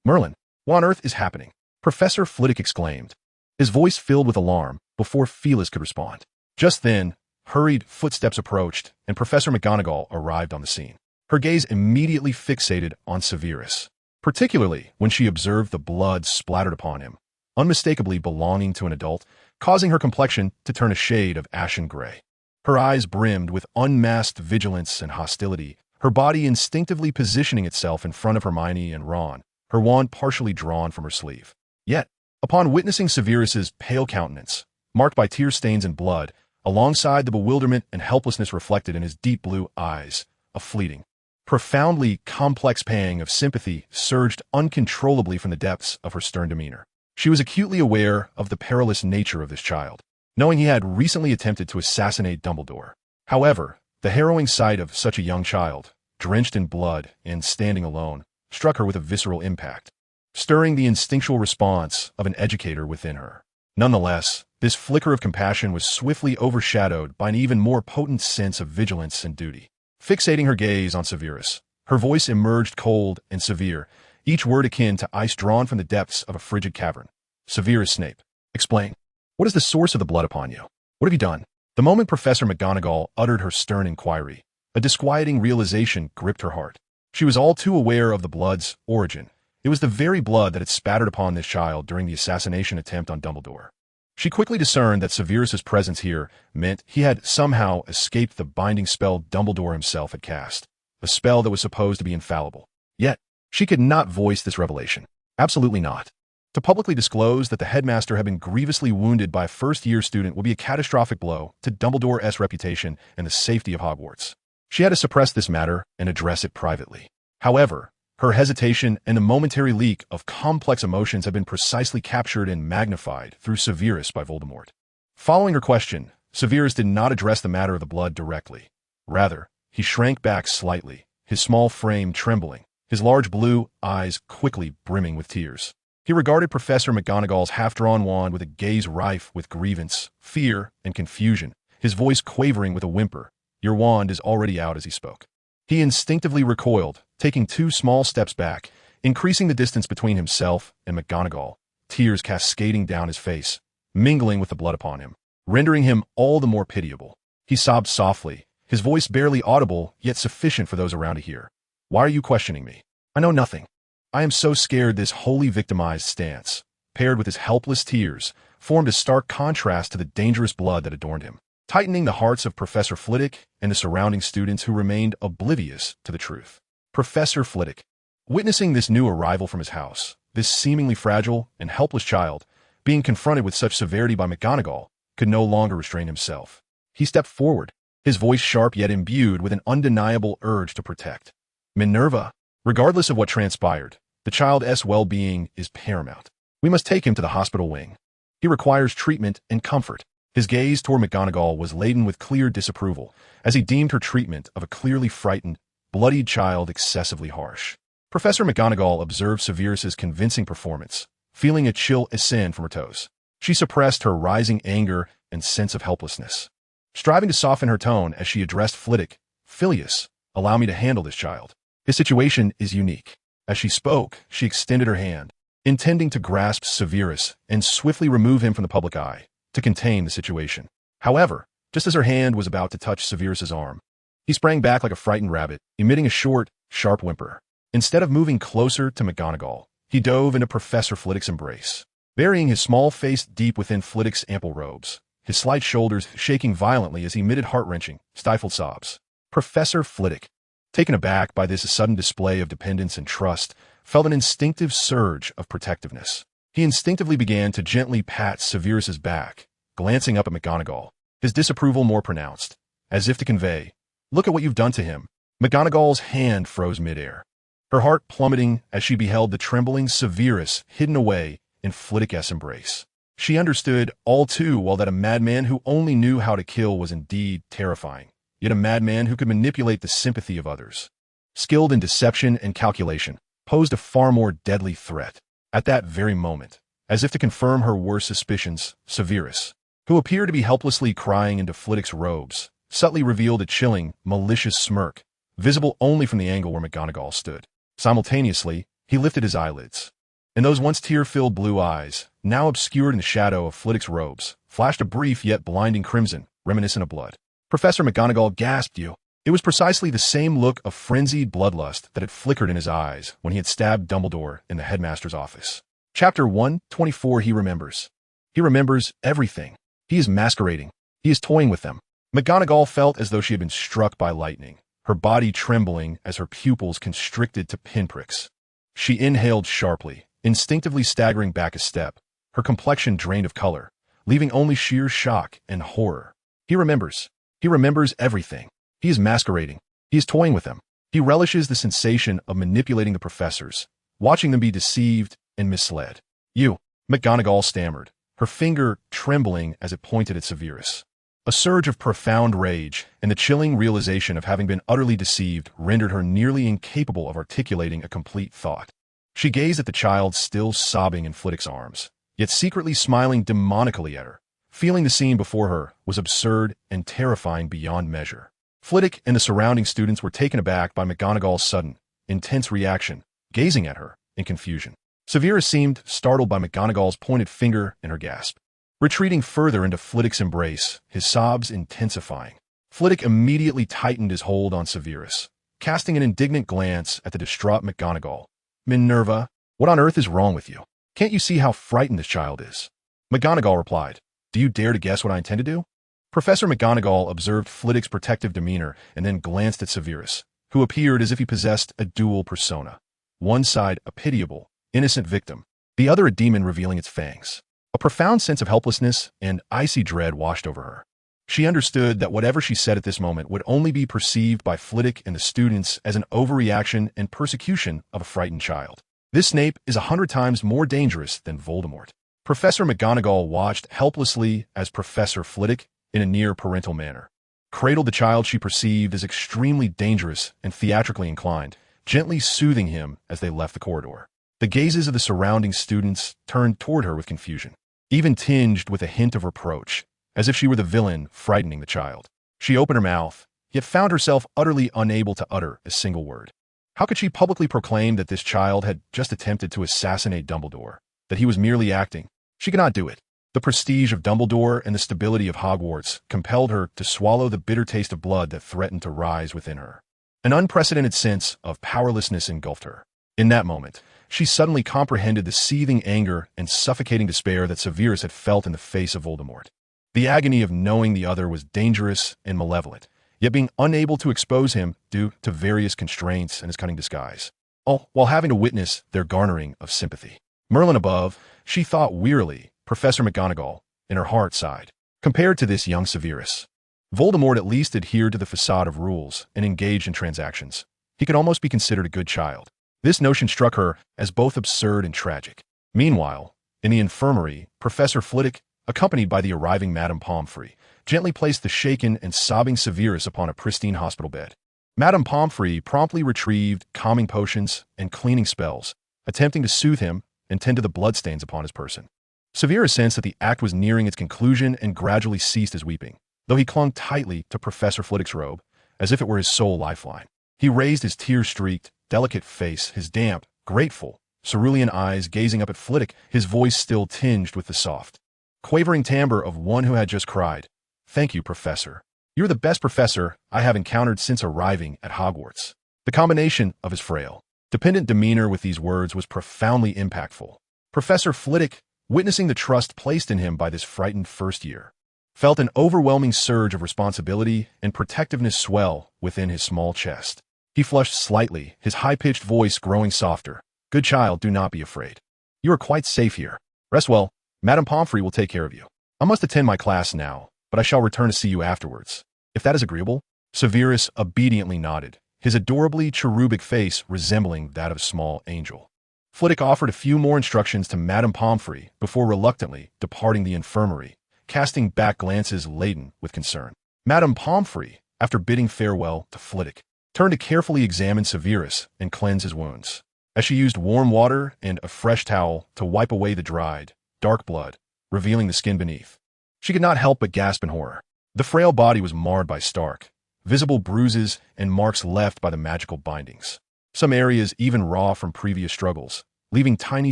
"Merlin, what on earth is happening?" Professor Flitwick exclaimed, his voice filled with alarm before Felix could respond. Just then, hurried footsteps approached, and Professor McGonagall arrived on the scene. Her gaze immediately fixated on Severus, particularly when she observed the blood splattered upon him, unmistakably belonging to an adult, causing her complexion to turn a shade of ashen gray. Her eyes brimmed with unmasked vigilance and hostility, her body instinctively positioning itself in front of Hermione and Ron, her wand partially drawn from her sleeve. Yet, upon witnessing Severus's pale countenance, marked by tear stains and blood, alongside the bewilderment and helplessness reflected in his deep blue eyes, a fleeting, profoundly complex pang of sympathy surged uncontrollably from the depths of her stern demeanor. She was acutely aware of the perilous nature of this child, knowing he had recently attempted to assassinate Dumbledore. However, the harrowing sight of such a young child, drenched in blood and standing alone, struck her with a visceral impact, stirring the instinctual response of an educator within her. Nonetheless, this flicker of compassion was swiftly overshadowed by an even more potent sense of vigilance and duty. Fixating her gaze on Severus, her voice emerged cold and severe, each word akin to ice drawn from the depths of a frigid cavern. "Severus Snape, explain. What is the source of the blood upon you? What have you done?" The moment Professor McGonagall uttered her stern inquiry, a disquieting realization gripped her heart. She was all too aware of the blood's origin. It was the very blood that had spattered upon this child during the assassination attempt on Dumbledore. She quickly discerned that Severus's presence here meant he had somehow escaped the binding spell Dumbledore himself had cast, a spell that was supposed to be infallible. Yet, she could not voice this revelation. Absolutely not. To publicly disclose that the headmaster had been grievously wounded by a first-year student would be a catastrophic blow to Dumbledore's reputation and the safety of Hogwarts. She had to suppress this matter and address it privately. However, her hesitation and the momentary leak of complex emotions had been precisely captured and magnified through Severus by Voldemort. Following her question, Severus did not address the matter of the blood directly. Rather, he shrank back slightly, his small frame trembling, his large blue eyes quickly brimming with tears. He regarded Professor McGonagall's half-drawn wand with a gaze rife with grievance, fear, and confusion, his voice quavering with a whimper. "Your wand is already out," as he spoke. He instinctively recoiled, taking 2 small steps back, increasing the distance between himself and McGonagall, tears cascading down his face, mingling with the blood upon him, rendering him all the more pitiable. He sobbed softly, his voice barely audible yet sufficient for those around to hear. "Why are you questioning me? I know nothing. I am so scared." This wholly victimized stance, paired with his helpless tears, formed a stark contrast to the dangerous blood that adorned him, tightening the hearts of Professor Flitwick and the surrounding students who remained oblivious to the truth. Professor Flitwick, witnessing this new arrival from his house, this seemingly fragile and helpless child, being confronted with such severity by McGonagall, could no longer restrain himself. He stepped forward, his voice sharp yet imbued with an undeniable urge to protect. "Minerva, regardless of what transpired, the child's well-being is paramount. We must take him to the hospital wing. He requires treatment and comfort. His gaze toward McGonagall was laden with clear disapproval, as he deemed her treatment of a clearly frightened, bloodied child excessively harsh. Professor McGonagall observed Severus's convincing performance, feeling a chill ascend from her toes. She suppressed her rising anger and sense of helplessness, striving to soften her tone as she addressed Flitwick. "Phileas, allow me to handle this child. His situation is unique." As she spoke, she extended her hand, intending to grasp Severus and swiftly remove him from the public eye, to contain the situation. However, just as her hand was about to touch Severus's arm, he sprang back like a frightened rabbit, emitting a short, sharp whimper. Instead of moving closer to McGonagall, he dove into Professor Flitwick's embrace, burying his small face deep within Flitwick's ample robes, his slight shoulders shaking violently as he emitted heart-wrenching, stifled sobs. Professor Flitwick, taken aback by this sudden display of dependence and trust, felt an instinctive surge of protectiveness. He instinctively began to gently pat Severus's back, glancing up at McGonagall, his disapproval more pronounced, as if to convey, "Look at what you've done to him." McGonagall's hand froze midair, her heart plummeting as she beheld the trembling Severus hidden away in Flitwick's embrace. She understood all too well that a madman who only knew how to kill was indeed terrifying, yet a madman who could manipulate the sympathy of others, skilled in deception and calculation, posed a far more deadly threat. At that very moment, as if to confirm her worst suspicions, Severus, who appeared to be helplessly crying into Flitwick's robes, subtly revealed a chilling, malicious smirk, visible only from the angle where McGonagall stood. Simultaneously, he lifted his eyelids, and those once tear-filled blue eyes, now obscured in the shadow of Flitwick's robes, flashed a brief yet blinding crimson, reminiscent of blood. Professor McGonagall gasped. "You." It was precisely the same look of frenzied bloodlust that had flickered in his eyes when he had stabbed Dumbledore in the headmaster's office. Chapter 124. He remembers. He remembers everything. He is masquerading. He is toying with them. McGonagall felt as though she had been struck by lightning, her body trembling as her pupils constricted to pinpricks. She inhaled sharply, instinctively staggering back a step, her complexion drained of color, leaving only sheer shock and horror. He remembers. He remembers everything. He is masquerading. He is toying with them. He relishes the sensation of manipulating the professors, watching them be deceived and misled. "You," McGonagall stammered, her finger trembling as it pointed at Severus. A surge of profound rage and the chilling realization of having been utterly deceived rendered her nearly incapable of articulating a complete thought. She gazed at the child still sobbing in Flitwick's arms, yet secretly smiling demonically at her, feeling the scene before her was absurd and terrifying beyond measure. Flitwick and the surrounding students were taken aback by McGonagall's sudden, intense reaction, gazing at her in confusion. Severus seemed startled by McGonagall's pointed finger and her gasp. Retreating further into Flitwick's embrace, his sobs intensifying, Flitwick immediately tightened his hold on Severus, casting an indignant glance at the distraught McGonagall. "Minerva, what on earth is wrong with you? Can't you see how frightened this child is?" McGonagall replied, "Do you dare to guess what I intend to do?" Professor McGonagall observed Flitwick's protective demeanor and then glanced at Severus, who appeared as if he possessed a dual persona. One side a pitiable, innocent victim, the other a demon revealing its fangs. A profound sense of helplessness and icy dread washed over her. She understood that whatever she said at this moment would only be perceived by Flitwick and the students as an overreaction and persecution of a frightened child. This Snape is 100 times more dangerous than Voldemort. Professor McGonagall watched helplessly as Professor Flitwick, in a near-parental manner, cradled the child she perceived as extremely dangerous and theatrically inclined, gently soothing him as they left the corridor. The gazes of the surrounding students turned toward her with confusion, even tinged with a hint of reproach, as if she were the villain frightening the child. She opened her mouth, yet found herself utterly unable to utter a single word. How could she publicly proclaim that this child had just attempted to assassinate Dumbledore, that he was merely acting? She could not do it. The prestige of Dumbledore and the stability of Hogwarts compelled her to swallow the bitter taste of blood that threatened to rise within her. An unprecedented sense of powerlessness engulfed her. In that moment, she suddenly comprehended the seething anger and suffocating despair that Severus had felt in the face of Voldemort. The agony of knowing the other was dangerous and malevolent, yet being unable to expose him due to various constraints and his cunning disguise, all while having to witness their garnering of sympathy. Merlin above, she thought wearily, Professor McGonagall, in her heart sighed. Compared to this young Severus, Voldemort at least adhered to the facade of rules and engaged in transactions. He could almost be considered a good child. This notion struck her as both absurd and tragic. Meanwhile, In the infirmary, Professor Flitwick, accompanied by the arriving Madame Pomfrey, gently placed the shaken and sobbing Severus upon a pristine hospital bed. Madame Pomfrey promptly retrieved calming potions and cleaning spells, attempting to soothe him and tend to the bloodstains upon his person. Severus sensed that the act was nearing its conclusion and gradually ceased his weeping, though he clung tightly to Professor Flitwick's robe, as if it were his sole lifeline. He raised his tear-streaked, delicate face, his damp, grateful, cerulean eyes gazing up at Flitwick, his voice still tinged with the soft, quavering timbre of one who had just cried, "Thank you, Professor. You're the best professor I have encountered since arriving at Hogwarts." The combination of his frail, dependent demeanor with these words was profoundly impactful. Professor Flitwick, witnessing the trust placed in him by this frightened first year, felt an overwhelming surge of responsibility and protectiveness swell within his small chest. He flushed slightly, his high-pitched voice growing softer. "Good child, do not be afraid. You are quite safe here. Rest well. Madame Pomfrey will take care of you. I must attend my class now, but I shall return to see you afterwards, if that is agreeable." Severus obediently nodded, his adorably cherubic face resembling that of a small angel. Flitwick offered a few more instructions to Madame Pomfrey before reluctantly departing the infirmary, casting back glances laden with concern. Madame Pomfrey, after bidding farewell to Flitwick, turned to carefully examine Severus and cleanse his wounds, as she used warm water and a fresh towel to wipe away the dried, dark blood, revealing the skin beneath. She could not help but gasp in horror. The frail body was marred by stark, visible bruises and marks left by the magical bindings, some areas even raw from previous struggles, leaving tiny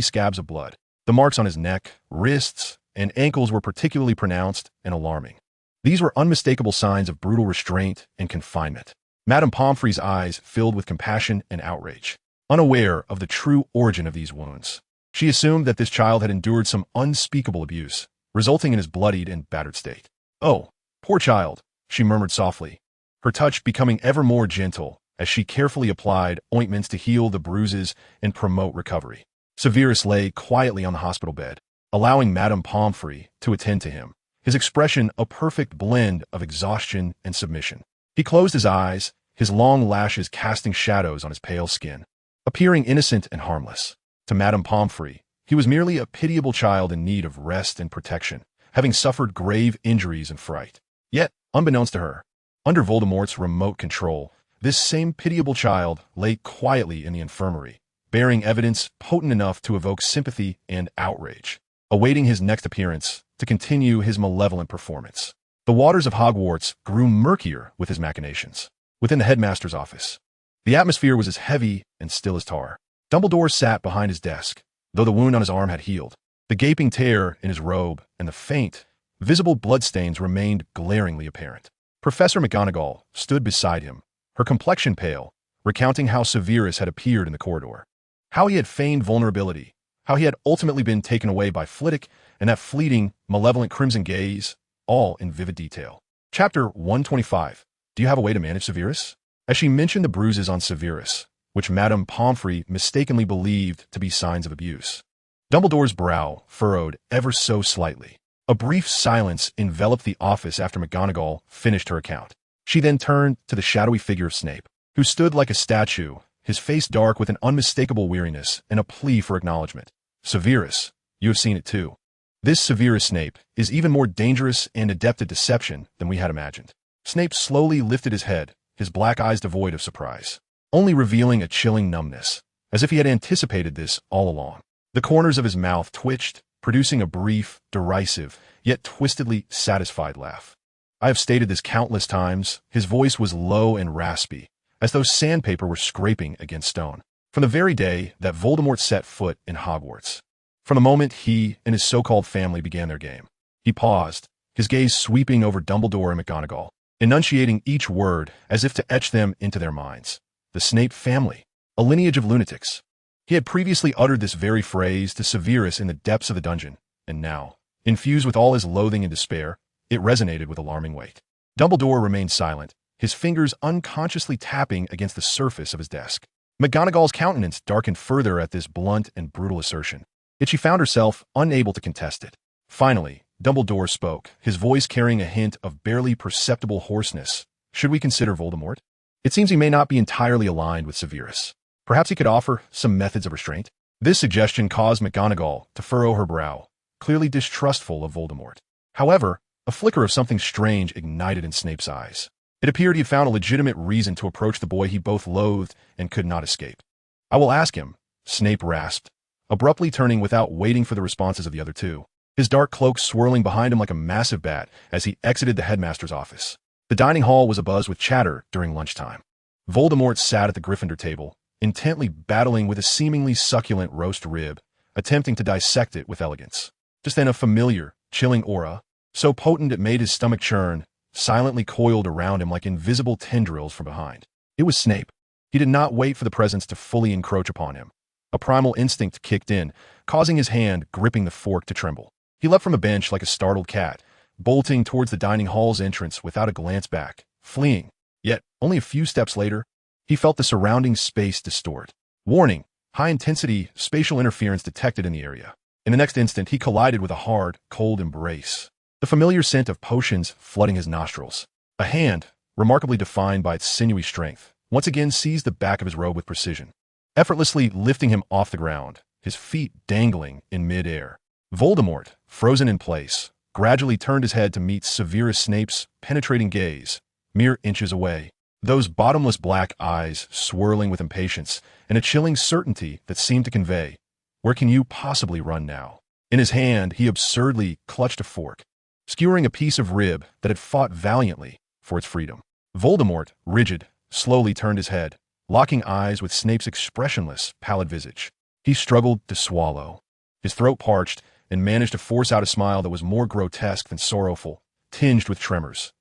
scabs of blood. The marks on his neck, wrists, and ankles were particularly pronounced and alarming. These were unmistakable signs of brutal restraint and confinement. Madame Pomfrey's eyes filled with compassion and outrage. Unaware of the true origin of these wounds, she assumed that this child had endured some unspeakable abuse, resulting in his bloodied and battered state. "Oh, poor child," she murmured softly, her touch becoming ever more gentle as she carefully applied ointments to heal the bruises and promote recovery. Severus lay quietly on the hospital bed, allowing Madame Pomfrey to attend to him, his expression a perfect blend of exhaustion and submission. He closed his eyes, his long lashes casting shadows on his pale skin, appearing innocent and harmless. To Madame Pomfrey, he was merely a pitiable child in need of rest and protection, having suffered grave injuries and fright. Yet, unbeknownst to her, under Voldemort's remote control, this same pitiable child lay quietly in the infirmary, bearing evidence potent enough to evoke sympathy and outrage, awaiting his next appearance to continue his malevolent performance. The waters of Hogwarts grew murkier with his machinations. Within the headmaster's office, the atmosphere was as heavy and still as tar. Dumbledore sat behind his desk, though the wound on his arm had healed. The gaping tear in his robe and the faint, visible bloodstains remained glaringly apparent. Professor McGonagall stood beside him, her complexion pale, recounting how Severus had appeared in the corridor, how he had feigned vulnerability, how he had ultimately been taken away by Flitwick, and that fleeting, malevolent crimson gaze, all in vivid detail. Chapter 125. Do you have a way to manage Severus? As she mentioned the bruises on Severus, which Madame Pomfrey mistakenly believed to be signs of abuse, Dumbledore's brow furrowed ever so slightly. A brief silence enveloped the office after McGonagall finished her account. She then turned to the shadowy figure of Snape, who stood like a statue, his face dark with an unmistakable weariness and a plea for acknowledgement. "Severus, you have seen it too. This Severus Snape is even more dangerous and adept at deception than we had imagined." Snape slowly lifted his head, his black eyes devoid of surprise, only revealing a chilling numbness, as if he had anticipated this all along. The corners of his mouth twitched, producing a brief, derisive, yet twistedly satisfied laugh. "I have stated this countless times." His voice was low and raspy, as though sandpaper were scraping against stone. "From the very day that Voldemort set foot in Hogwarts, from the moment he and his so-called family began their game." He paused, his gaze sweeping over Dumbledore and McGonagall, enunciating each word as if to etch them into their minds. The Snape family, a lineage of lunatics. He had previously uttered this very phrase to Severus in the depths of the dungeon, and now, infused with all his loathing and despair, it resonated with alarming weight. Dumbledore remained silent, his fingers unconsciously tapping against the surface of his desk. McGonagall's countenance darkened further at this blunt and brutal assertion, yet she found herself unable to contest it. Finally, Dumbledore spoke, his voice carrying a hint of barely perceptible hoarseness. "Should we consider Voldemort? It seems he may not be entirely aligned with Severus. Perhaps he could offer some methods of restraint." This suggestion caused McGonagall to furrow her brow, clearly distrustful of Voldemort. However, a flicker of something strange ignited in Snape's eyes. It appeared he had found a legitimate reason to approach the boy he both loathed and could not escape. "I will ask him," Snape rasped, abruptly turning without waiting for the responses of the other two, his dark cloak swirling behind him like a massive bat as he exited the headmaster's office. The dining hall was abuzz with chatter during lunchtime. Voldemort sat at the Gryffindor table, intently battling with a seemingly succulent roast rib, attempting to dissect it with elegance. Just then a familiar, chilling aura, so potent it made his stomach churn, silently coiled around him like invisible tendrils from behind. It was Snape. He did not wait for the presence to fully encroach upon him. A primal instinct kicked in, causing his hand gripping the fork to tremble. He leapt from the bench like a startled cat, bolting towards the dining hall's entrance without a glance back, fleeing. Yet, only a few steps later, he felt the surrounding space distort. Warning, high-intensity spatial interference detected in the area. In the next instant, he collided with a hard, cold embrace, the familiar scent of potions flooding his nostrils. A hand, remarkably defined by its sinewy strength, once again seized the back of his robe with precision, effortlessly lifting him off the ground, his feet dangling in mid-air. Voldemort, frozen in place, gradually turned his head to meet Severus Snape's penetrating gaze, mere inches away. Those bottomless black eyes swirling with impatience and a chilling certainty that seemed to convey, "Where can you possibly run now?" In his hand, he absurdly clutched a fork, skewering a piece of rib that had fought valiantly for its freedom. Voldemort, rigid, slowly turned his head, locking eyes with Snape's expressionless, pallid visage. He struggled to swallow. His throat parched and managed to force out a smile that was more grotesque than sorrowful, tinged with tremors.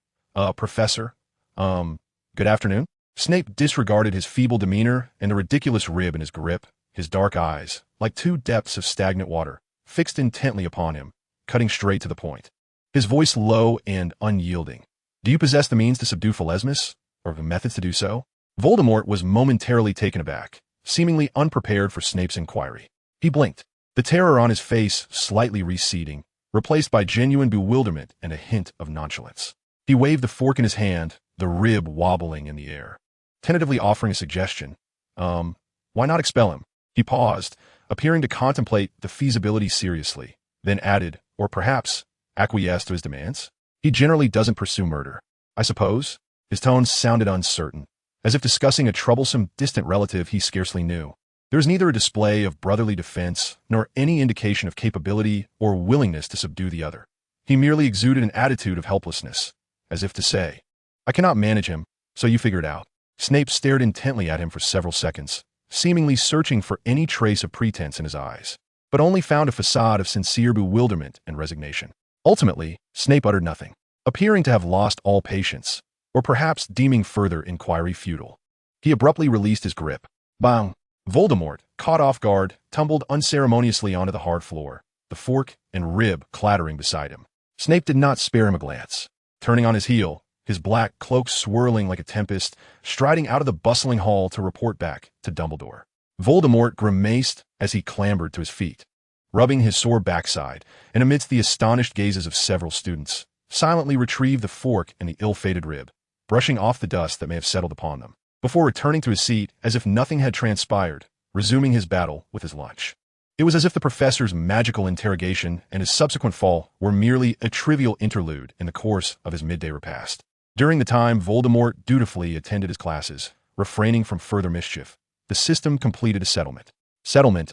Professor? Good afternoon?" Snape disregarded his feeble demeanor and the ridiculous rib in his grip, his dark eyes, like two depths of stagnant water, fixed intently upon him, cutting straight to the point. His voice low and unyielding. "Do you possess the means to subdue Phalesmus, or the methods to do so?" Voldemort was momentarily taken aback, seemingly unprepared for Snape's inquiry. He blinked, the terror on his face slightly receding, replaced by genuine bewilderment and a hint of nonchalance. He waved the fork in his hand, the rib wobbling in the air, tentatively offering a suggestion. Why not expel him?" He paused, appearing to contemplate the feasibility seriously, then added, "Or perhaps acquiesce to his demands? He generally doesn't pursue murder, I suppose?" His tone sounded uncertain, as if discussing a troublesome, distant relative he scarcely knew. There was neither a display of brotherly defense nor any indication of capability or willingness to subdue the other. He merely exuded an attitude of helplessness, as if to say, "I cannot manage him, so you figure it out." Snape stared intently at him for several seconds, seemingly searching for any trace of pretense in his eyes, but only found a facade of sincere bewilderment and resignation. Ultimately, Snape uttered nothing, appearing to have lost all patience, or perhaps deeming further inquiry futile. He abruptly released his grip. Bang! Voldemort, caught off guard, tumbled unceremoniously onto the hard floor, the fork and rib clattering beside him. Snape did not spare him a glance. Turning on his heel, his black cloak swirling like a tempest, striding out of the bustling hall to report back to Dumbledore. Voldemort grimaced as he clambered to his feet, rubbing his sore backside, and amidst the astonished gazes of several students, silently retrieved the fork and the ill-fated rib, brushing off the dust that may have settled upon them, before returning to his seat as if nothing had transpired, resuming his battle with his lunch. It was as if the professor's magical interrogation and his subsequent fall were merely a trivial interlude in the course of his midday repast. During the time Voldemort dutifully attended his classes, refraining from further mischief, the system completed a settlement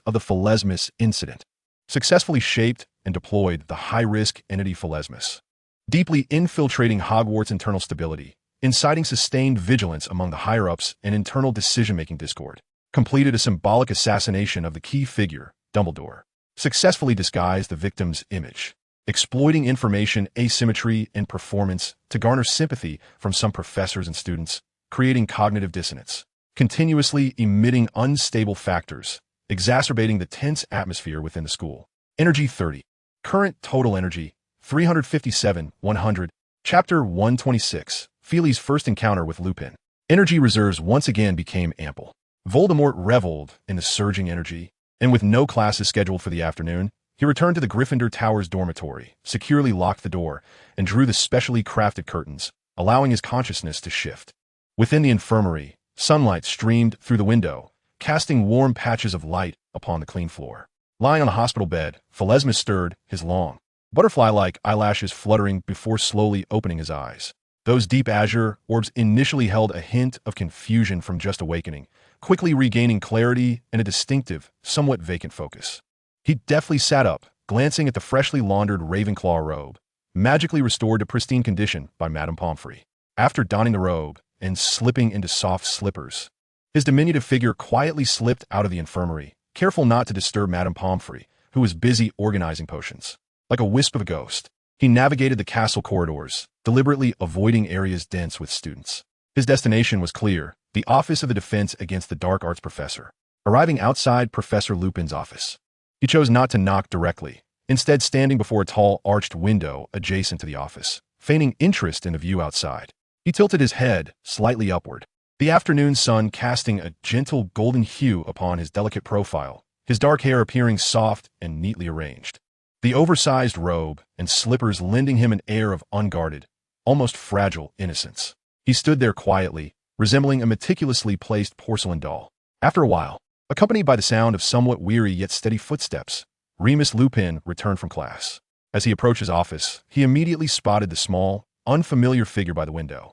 of the Phalesmus incident, successfully shaped and deployed the high-risk entity Phalesmus, deeply infiltrating Hogwarts' internal stability, inciting sustained vigilance among the higher-ups and internal decision-making discord, completed a symbolic assassination of the key figure, Dumbledore, successfully disguised the victim's image, exploiting information asymmetry and performance to garner sympathy from some professors and students, creating cognitive dissonance, continuously emitting unstable factors, exacerbating the tense atmosphere within the school. Energy 30. Current total energy, 357, 100. Chapter 126. Feely's first encounter with Lupin. Energy reserves once again became ample. Voldemort reveled in the surging energy, and with no classes scheduled for the afternoon, he returned to the Gryffindor Tower's dormitory, securely locked the door, and drew the specially crafted curtains, allowing his consciousness to shift. Within the infirmary, sunlight streamed through the window, casting warm patches of light upon the clean floor. Lying on a hospital bed, Voltekai stirred, his long, butterfly-like eyelashes fluttering before slowly opening his eyes. Those deep azure orbs initially held a hint of confusion from just awakening, quickly regaining clarity and a distinctive, somewhat vacant focus. He deftly sat up, glancing at the freshly laundered Ravenclaw robe, magically restored to pristine condition by Madame Pomfrey. After donning the robe and slipping into soft slippers, his diminutive figure quietly slipped out of the infirmary, careful not to disturb Madame Pomfrey, who was busy organizing potions. Like a wisp of a ghost, he navigated the castle corridors, deliberately avoiding areas dense with students. His destination was clear, the Office of the Defense Against the Dark Arts Professor. Arriving outside Professor Lupin's office, he chose not to knock directly, instead standing before a tall arched window adjacent to the office, feigning interest in the view outside. He tilted his head slightly upward, the afternoon sun casting a gentle golden hue upon his delicate profile, his dark hair appearing soft and neatly arranged. The oversized robe and slippers lending him an air of unguarded, almost fragile innocence. He stood there quietly, resembling a meticulously placed porcelain doll. After a while, accompanied by the sound of somewhat weary yet steady footsteps, Remus Lupin returned from class. As he approached his office, he immediately spotted the small, unfamiliar figure by the window.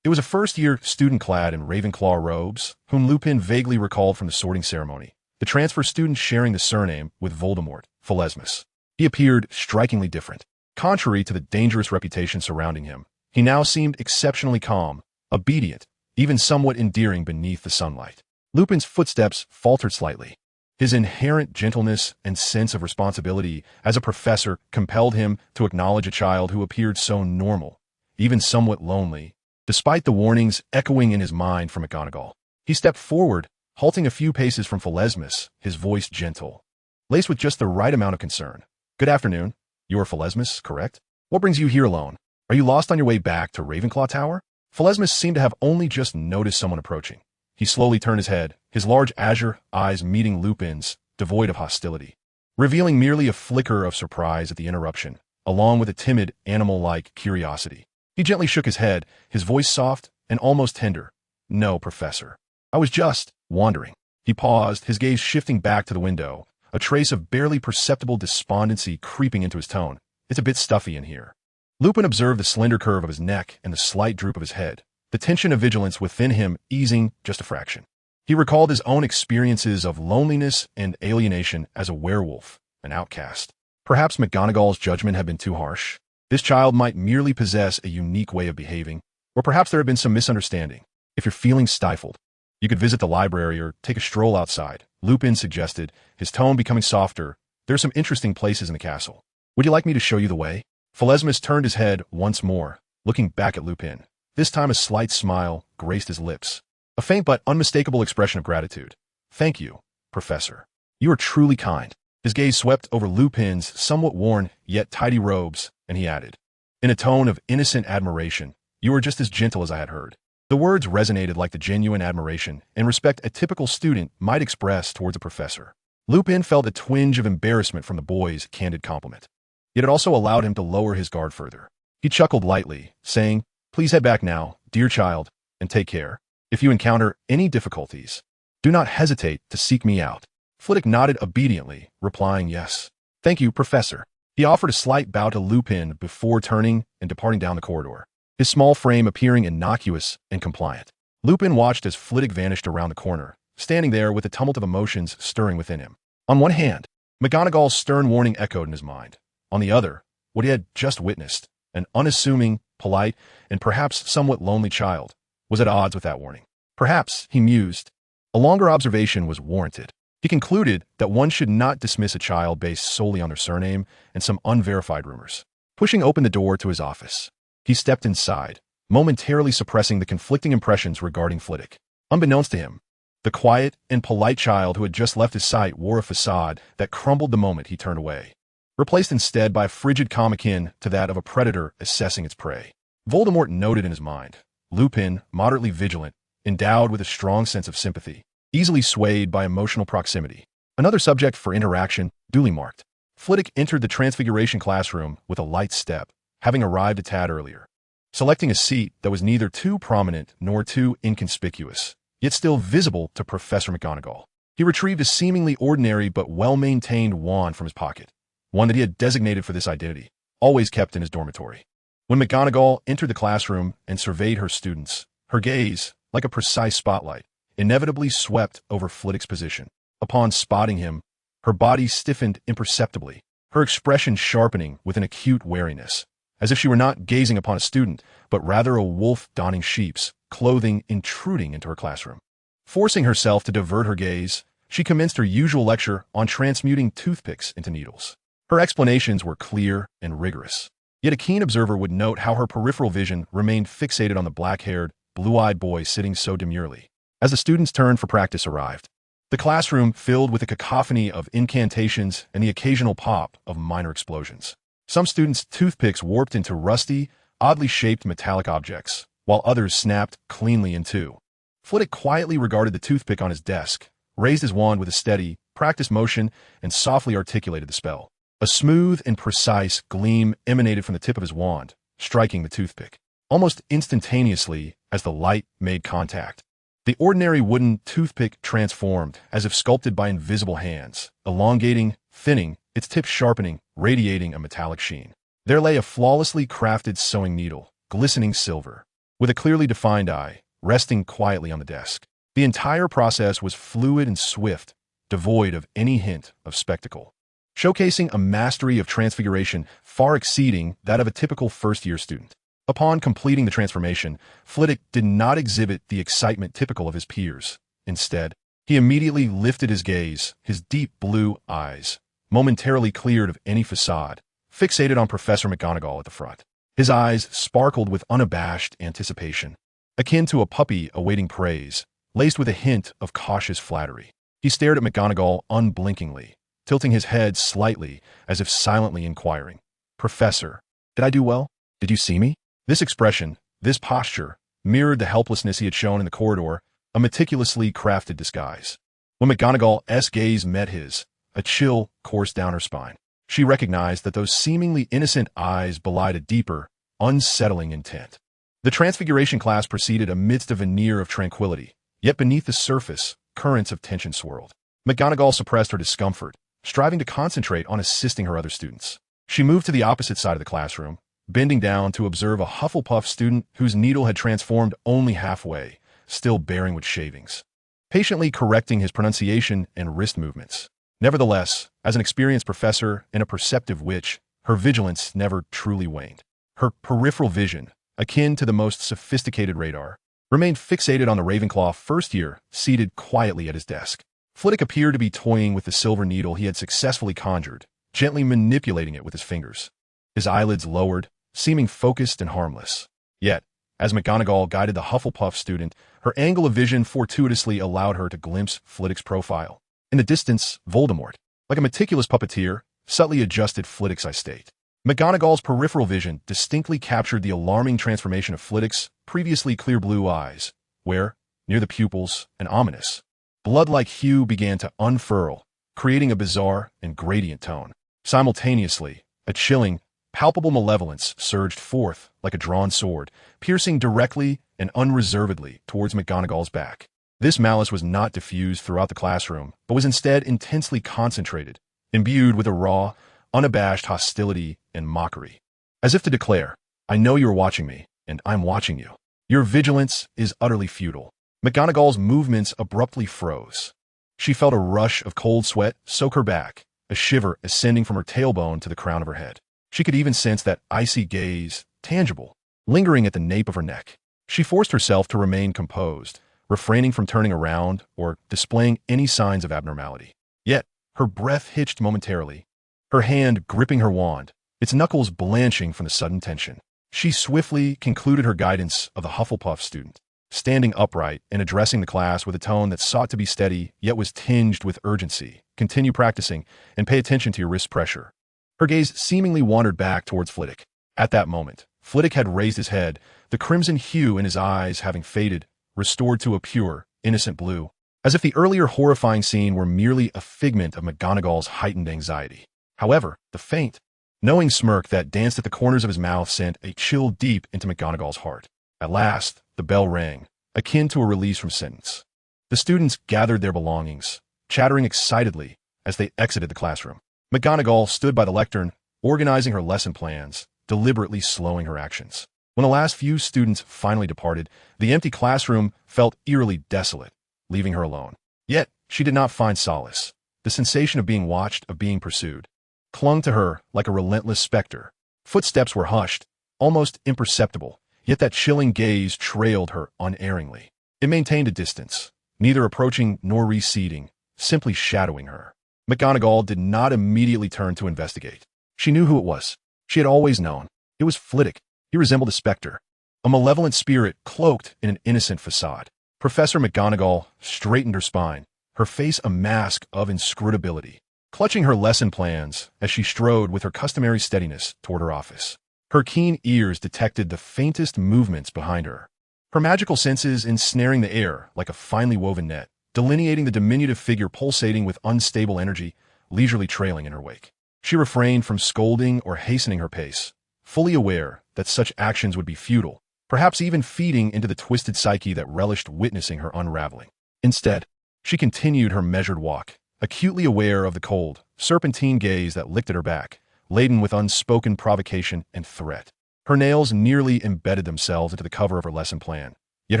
It was a first-year student clad in Ravenclaw robes, whom Lupin vaguely recalled from the sorting ceremony, the transfer student sharing the surname with Voldemort, Voltekai. He appeared strikingly different. Contrary to the dangerous reputation surrounding him, he now seemed exceptionally calm, obedient, even somewhat endearing beneath the sunlight. Lupin's footsteps faltered slightly. His inherent gentleness and sense of responsibility as a professor compelled him to acknowledge a child who appeared so normal, even somewhat lonely, despite the warnings echoing in his mind from McGonagall. He stepped forward, halting a few paces from Voltekai, his voice gentle, laced with just the right amount of concern. "Good afternoon. You are Voltekai, correct? What brings you here alone? Are you lost on your way back to Ravenclaw Tower?" Voltekai seemed to have only just noticed someone approaching. He slowly turned his head, his large azure eyes meeting Lupin's, devoid of hostility, revealing merely a flicker of surprise at the interruption, along with a timid, animal-like curiosity. He gently shook his head, his voice soft and almost tender. "No, Professor. I was just wandering." He paused, his gaze shifting back to the window, a trace of barely perceptible despondency creeping into his tone. "It's a bit stuffy in here." Lupin observed the slender curve of his neck and the slight droop of his head, the tension of vigilance within him easing just a fraction. He recalled his own experiences of loneliness and alienation as a werewolf, an outcast. Perhaps McGonagall's judgment had been too harsh. This child might merely possess a unique way of behaving, or perhaps there had been some misunderstanding. "If you're feeling stifled, you could visit the library or take a stroll outside," Lupin suggested, his tone becoming softer. "There are some interesting places in the castle. Would you like me to show you the way?" Voltekai turned his head once more, looking back at Lupin. This time a slight smile graced his lips, a faint but unmistakable expression of gratitude. "Thank you, Professor. You are truly kind." His gaze swept over Lupin's somewhat worn yet tidy robes, and he added, in a tone of innocent admiration, "You are just as gentle as I had heard." The words resonated like the genuine admiration and respect a typical student might express towards a professor. Lupin felt a twinge of embarrassment from the boy's candid compliment. Yet it also allowed him to lower his guard further. He chuckled lightly, saying, "Please head back now, dear child, and take care. If you encounter any difficulties, do not hesitate to seek me out." Flitwick nodded obediently, replying yes. "Thank you, Professor." He offered a slight bow to Lupin before turning and departing down the corridor, his small frame appearing innocuous and compliant. Lupin watched as Flitwick vanished around the corner, standing there with a tumult of emotions stirring within him. On one hand, McGonagall's stern warning echoed in his mind. On the other, what he had just witnessed, an unassuming, polite, and perhaps somewhat lonely child, was at odds with that warning. Perhaps, he mused, a longer observation was warranted. He concluded that one should not dismiss a child based solely on their surname and some unverified rumors. Pushing open the door to his office, he stepped inside, momentarily suppressing the conflicting impressions regarding Flitwick. Unbeknownst to him, the quiet and polite child who had just left his sight wore a facade that crumbled the moment he turned away, replaced instead by a frigid calm akin to that of a predator assessing its prey. Voldemort noted in his mind. Lupin, moderately vigilant, endowed with a strong sense of sympathy, easily swayed by emotional proximity. Another subject for interaction, duly marked. Flitwick entered the Transfiguration classroom with a light step, having arrived a tad earlier, selecting a seat that was neither too prominent nor too inconspicuous, yet still visible to Professor McGonagall. He retrieved a seemingly ordinary but well-maintained wand from his pocket, one that he had designated for this identity, always kept in his dormitory. When McGonagall entered the classroom and surveyed her students, her gaze, like a precise spotlight, inevitably swept over Flitwick's position. Upon spotting him, her body stiffened imperceptibly, her expression sharpening with an acute wariness, as if she were not gazing upon a student, but rather a wolf donning sheep's clothing intruding into her classroom. Forcing herself to divert her gaze, she commenced her usual lecture on transmuting toothpicks into needles. Her explanations were clear and rigorous, yet a keen observer would note how her peripheral vision remained fixated on the black-haired, blue-eyed boy sitting so demurely. As the students' turn for practice arrived, the classroom filled with a cacophony of incantations and the occasional pop of minor explosions. Some students' toothpicks warped into rusty, oddly shaped metallic objects, while others snapped cleanly in two. Flitwick quietly regarded the toothpick on his desk, raised his wand with a steady, practiced motion, and softly articulated the spell. A smooth and precise gleam emanated from the tip of his wand, striking the toothpick, almost instantaneously as the light made contact. The ordinary wooden toothpick transformed, as if sculpted by invisible hands, elongating, thinning, its tip sharpening, radiating a metallic sheen. There lay a flawlessly crafted sewing needle, glistening silver, with a clearly defined eye, resting quietly on the desk. The entire process was fluid and swift, devoid of any hint of spectacle, showcasing a mastery of transfiguration far exceeding that of a typical first-year student. Upon completing the transformation, Flitwick did not exhibit the excitement typical of his peers. Instead, he immediately lifted his gaze, his deep blue eyes, momentarily cleared of any facade, fixated on Professor McGonagall at the front. His eyes sparkled with unabashed anticipation, akin to a puppy awaiting praise, laced with a hint of cautious flattery. He stared at McGonagall unblinkingly, tilting his head slightly as if silently inquiring, "Professor, did I do well? Did you see me?" This expression, this posture, mirrored the helplessness he had shown in the corridor, a meticulously crafted disguise. When McGonagall's gaze met his, a chill coursed down her spine. She recognized that those seemingly innocent eyes belied a deeper, unsettling intent. The Transfiguration class proceeded amidst a veneer of tranquility, yet beneath the surface, currents of tension swirled. McGonagall suppressed her discomfort, striving to concentrate on assisting her other students. She moved to the opposite side of the classroom, bending down to observe a Hufflepuff student whose needle had transformed only halfway, still bearing with shavings, patiently correcting his pronunciation and wrist movements. Nevertheless, as an experienced professor and a perceptive witch, her vigilance never truly waned. Her peripheral vision, akin to the most sophisticated radar, remained fixated on the Ravenclaw first year, seated quietly at his desk. Flitwick appeared to be toying with the silver needle he had successfully conjured, gently manipulating it with his fingers. His eyelids lowered, seeming focused and harmless. Yet, as McGonagall guided the Hufflepuff student, her angle of vision fortuitously allowed her to glimpse Flitwick's profile. In the distance, Voldemort, like a meticulous puppeteer, subtly adjusted Flitwick's eye state. McGonagall's peripheral vision distinctly captured the alarming transformation of Flitwick's previously clear blue eyes, where, near the pupils, an ominous, blood-like hue began to unfurl, creating a bizarre and gradient tone. Simultaneously, a chilling, palpable malevolence surged forth like a drawn sword, piercing directly and unreservedly towards McGonagall's back. This malice was not diffused throughout the classroom, but was instead intensely concentrated, imbued with a raw, unabashed hostility and mockery. As if to declare, "I know you're watching me, and I'm watching you. Your vigilance is utterly futile." McGonagall's movements abruptly froze. She felt a rush of cold sweat soak her back, a shiver ascending from her tailbone to the crown of her head. She could even sense that icy gaze, tangible, lingering at the nape of her neck. She forced herself to remain composed, refraining from turning around or displaying any signs of abnormality. Yet, her breath hitched momentarily, her hand gripping her wand, its knuckles blanching from the sudden tension. She swiftly concluded her guidance of the Hufflepuff student, standing upright and addressing the class with a tone that sought to be steady yet was tinged with urgency. "Continue practicing and pay attention to your wrist pressure." Her gaze seemingly wandered back towards Flitwick. At that moment, Flitwick had raised his head, the crimson hue in his eyes having faded, restored to a pure, innocent blue, as if the earlier horrifying scene were merely a figment of McGonagall's heightened anxiety. However, the faint, knowing smirk that danced at the corners of his mouth sent a chill deep into McGonagall's heart. At last, the bell rang, akin to a release from sentence. The students gathered their belongings, chattering excitedly as they exited the classroom. McGonagall stood by the lectern, organizing her lesson plans, deliberately slowing her actions. When the last few students finally departed, the empty classroom felt eerily desolate, leaving her alone. Yet, she did not find solace. The sensation of being watched, of being pursued, clung to her like a relentless specter. Footsteps were hushed, almost imperceptible, yet that chilling gaze trailed her unerringly. It maintained a distance, neither approaching nor receding, simply shadowing her. McGonagall did not immediately turn to investigate. She knew who it was. She had always known. It was Flitwick. He resembled a specter, a malevolent spirit cloaked in an innocent facade. Professor McGonagall straightened her spine, her face a mask of inscrutability, clutching her lesson plans as she strode with her customary steadiness toward her office. Her keen ears detected the faintest movements behind her, her magical senses ensnaring the air like a finely woven net, delineating the diminutive figure pulsating with unstable energy, leisurely trailing in her wake. She refrained from scolding or hastening her pace, fully aware that such actions would be futile, perhaps even feeding into the twisted psyche that relished witnessing her unraveling. Instead, she continued her measured walk, acutely aware of the cold, serpentine gaze that licked at her back, laden with unspoken provocation and threat. Her nails nearly embedded themselves into the cover of her lesson plan, yet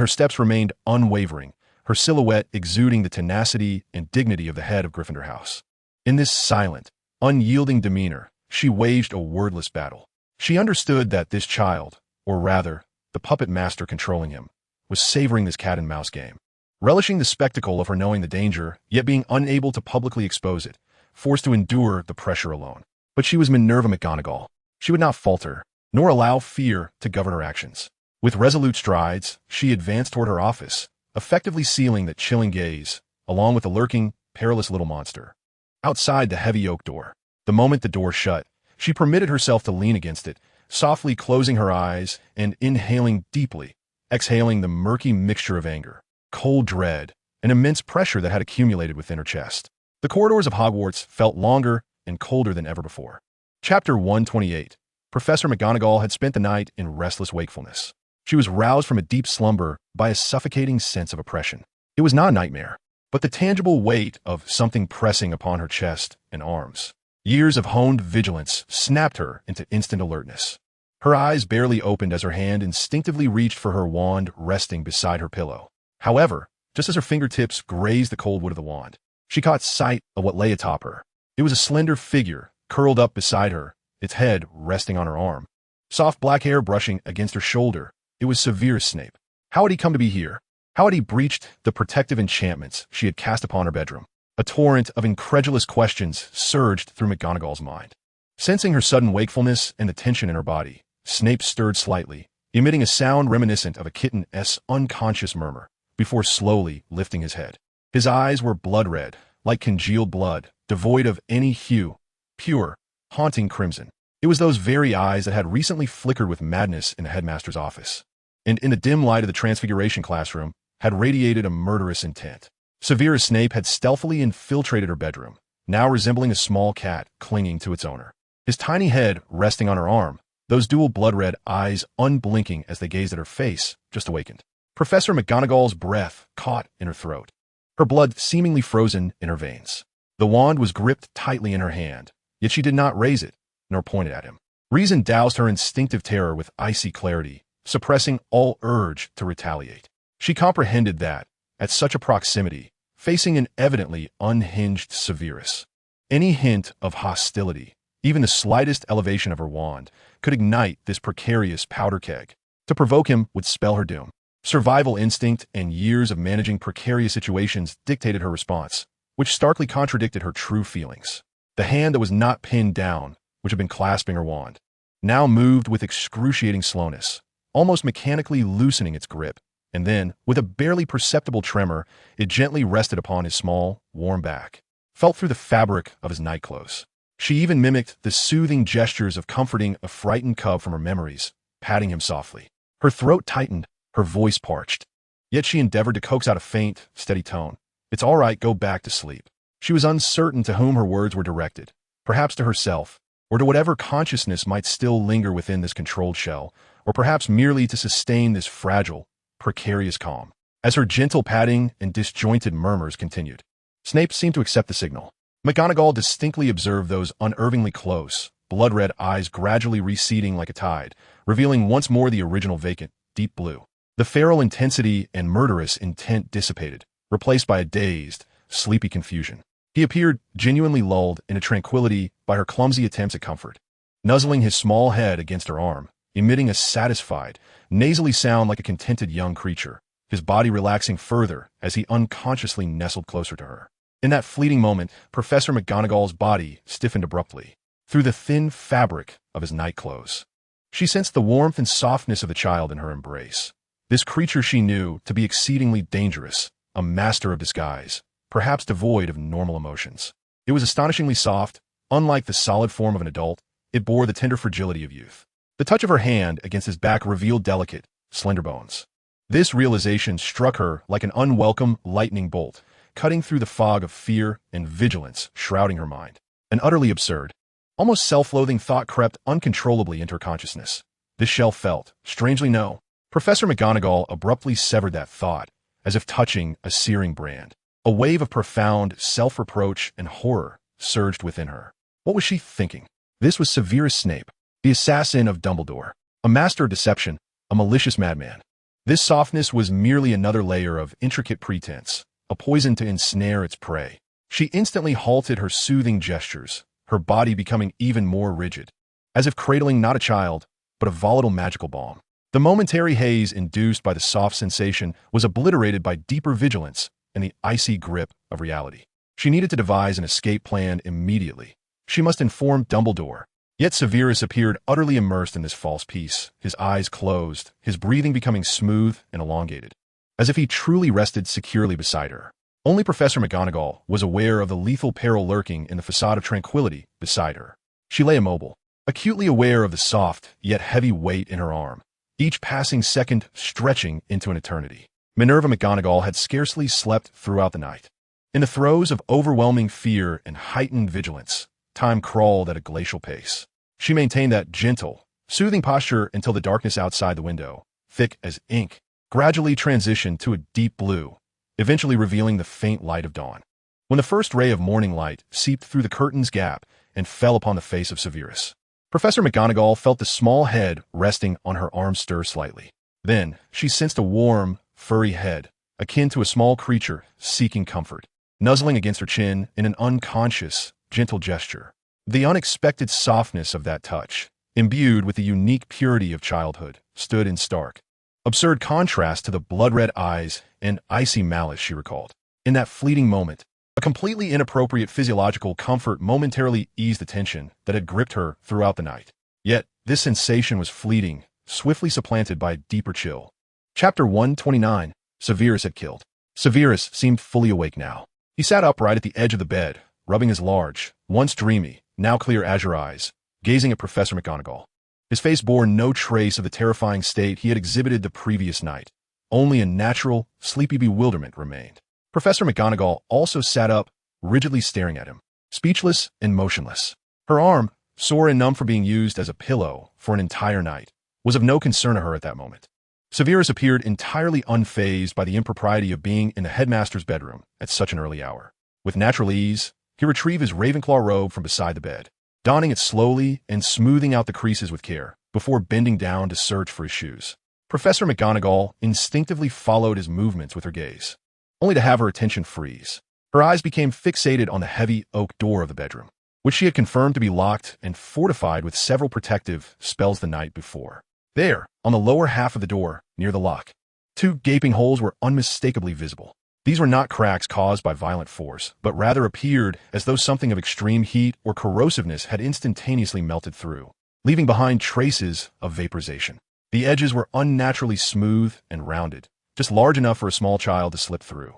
her steps remained unwavering, her silhouette exuding the tenacity and dignity of the head of Gryffindor House. In this silent, unyielding demeanor, she waged a wordless battle. She understood that this child, or rather, the puppet master controlling him, was savoring this cat-and-mouse game, relishing the spectacle of her knowing the danger, yet being unable to publicly expose it, forced to endure the pressure alone. But she was Minerva McGonagall. She would not falter, nor allow fear to govern her actions. With resolute strides, she advanced toward her office, effectively sealing that chilling gaze, along with the lurking, perilous little monster. Outside the heavy oak door, the moment the door shut, she permitted herself to lean against it, softly closing her eyes and inhaling deeply, exhaling the murky mixture of anger, cold dread, and immense pressure that had accumulated within her chest. The corridors of Hogwarts felt longer and colder than ever before. Chapter 128. Professor McGonagall had spent the night in restless wakefulness. She was roused from a deep slumber by a suffocating sense of oppression. It was not a nightmare, but the tangible weight of something pressing upon her chest and arms. Years of honed vigilance snapped her into instant alertness. Her eyes barely opened as her hand instinctively reached for her wand resting beside her pillow. However, just as her fingertips grazed the cold wood of the wand, she caught sight of what lay atop her. It was a slender figure, curled up beside her, its head resting on her arm. Soft black hair brushing against her shoulder, it was Severus Snape. How had he come to be here? How had he breached the protective enchantments she had cast upon her bedroom? A torrent of incredulous questions surged through McGonagall's mind. Sensing her sudden wakefulness and the tension in her body, Snape stirred slightly, emitting a sound reminiscent of a kitten's unconscious murmur, before slowly lifting his head. His eyes were blood-red, like congealed blood, devoid of any hue, pure, haunting crimson. It was those very eyes that had recently flickered with madness in the headmaster's office, and in the dim light of the Transfiguration classroom had radiated a murderous intent. Severus Snape had stealthily infiltrated her bedroom, now resembling a small cat clinging to its owner. His tiny head resting on her arm, those dual blood-red eyes unblinking as they gazed at her face, just awakened. Professor McGonagall's breath caught in her throat, her blood seemingly frozen in her veins. The wand was gripped tightly in her hand, yet she did not raise it, nor point it at him. Reason doused her instinctive terror with icy clarity, suppressing all urge to retaliate. She comprehended that, at such a proximity, facing an evidently unhinged Severus, any hint of hostility, even the slightest elevation of her wand, could ignite this precarious powder keg. To provoke him would spell her doom. Survival instinct and years of managing precarious situations dictated her response, which starkly contradicted her true feelings. The hand that was not pinned down, which had been clasping her wand, now moved with excruciating slowness, almost mechanically loosening its grip, and then, with a barely perceptible tremor, it gently rested upon his small, warm back, felt through the fabric of his nightclothes. She even mimicked the soothing gestures of comforting a frightened cub from her memories, patting him softly. Her throat tightened, her voice parched. Yet she endeavored to coax out a faint, steady tone. "It's all right, go back to sleep." She was uncertain to whom her words were directed, perhaps to herself, or to whatever consciousness might still linger within this controlled shell, or perhaps merely to sustain this fragile, precarious calm. As her gentle patting and disjointed murmurs continued, Snape seemed to accept the signal. McGonagall distinctly observed those unnervingly close, blood-red eyes gradually receding like a tide, revealing once more the original vacant, deep blue. The feral intensity and murderous intent dissipated, replaced by a dazed, sleepy confusion. He appeared genuinely lulled into tranquility by her clumsy attempts at comfort, nuzzling his small head against her arm, emitting a satisfied, nasally sound like a contented young creature, his body relaxing further as he unconsciously nestled closer to her. In that fleeting moment, Professor McGonagall's body stiffened abruptly, through the thin fabric of his nightclothes. She sensed the warmth and softness of the child in her embrace. This creature she knew to be exceedingly dangerous, a master of disguise, perhaps devoid of normal emotions. It was astonishingly soft. Unlike the solid form of an adult, it bore the tender fragility of youth. The touch of her hand against his back revealed delicate, slender bones. This realization struck her like an unwelcome lightning bolt, cutting through the fog of fear and vigilance shrouding her mind. An utterly absurd, almost self-loathing thought crept uncontrollably into her consciousness. This shell felt, strangely no. Professor McGonagall abruptly severed that thought, as if touching a searing brand. A wave of profound self-reproach and horror surged within her. What was she thinking? This was Severus Snape, the assassin of Dumbledore, a master of deception, a malicious madman. This softness was merely another layer of intricate pretense, a poison to ensnare its prey. She instantly halted her soothing gestures, her body becoming even more rigid, as if cradling not a child, but a volatile magical balm. The momentary haze induced by the soft sensation was obliterated by deeper vigilance and the icy grip of reality. She needed to devise an escape plan immediately. She must inform Dumbledore. Yet Severus appeared utterly immersed in this false peace, his eyes closed, his breathing becoming smooth and elongated, as if he truly rested securely beside her. Only Professor McGonagall was aware of the lethal peril lurking in the facade of tranquility beside her. She lay immobile, acutely aware of the soft yet heavy weight in her arm, each passing second stretching into an eternity. Minerva McGonagall had scarcely slept throughout the night. In the throes of overwhelming fear and heightened vigilance, time crawled at a glacial pace. She maintained that gentle, soothing posture until the darkness outside the window, thick as ink, gradually transitioned to a deep blue, eventually revealing the faint light of dawn. When the first ray of morning light seeped through the curtain's gap and fell upon the face of Severus, Professor McGonagall felt the small head resting on her arm stir slightly. Then she sensed a warm, furry head, akin to a small creature seeking comfort, nuzzling against her chin in an unconscious, gentle gesture. The unexpected softness of that touch, imbued with the unique purity of childhood, stood in stark, absurd contrast to the blood-red eyes and icy malice she recalled. In that fleeting moment, a completely inappropriate physiological comfort momentarily eased the tension that had gripped her throughout the night. Yet, this sensation was fleeting, swiftly supplanted by a deeper chill. Chapter 129. Severus had killed. Severus seemed fully awake now. He sat upright at the edge of the bed, rubbing his large, once dreamy, now clear azure eyes, gazing at Professor McGonagall. His face bore no trace of the terrifying state he had exhibited the previous night. Only a natural, sleepy bewilderment remained. Professor McGonagall also sat up, rigidly staring at him, speechless and motionless. Her arm, sore and numb from being used as a pillow for an entire night, was of no concern to her at that moment. Severus appeared entirely unfazed by the impropriety of being in the headmaster's bedroom at such an early hour. With natural ease, he retrieved his Ravenclaw robe from beside the bed, donning it slowly and smoothing out the creases with care, before bending down to search for his shoes. Professor McGonagall instinctively followed his movements with her gaze, only to have her attention freeze. Her eyes became fixated on the heavy oak door of the bedroom, which she had confirmed to be locked and fortified with several protective spells the night before. There, on the lower half of the door, near the lock, two gaping holes were unmistakably visible. These were not cracks caused by violent force, but rather appeared as though something of extreme heat or corrosiveness had instantaneously melted through, leaving behind traces of vaporization. The edges were unnaturally smooth and rounded, just large enough for a small child to slip through.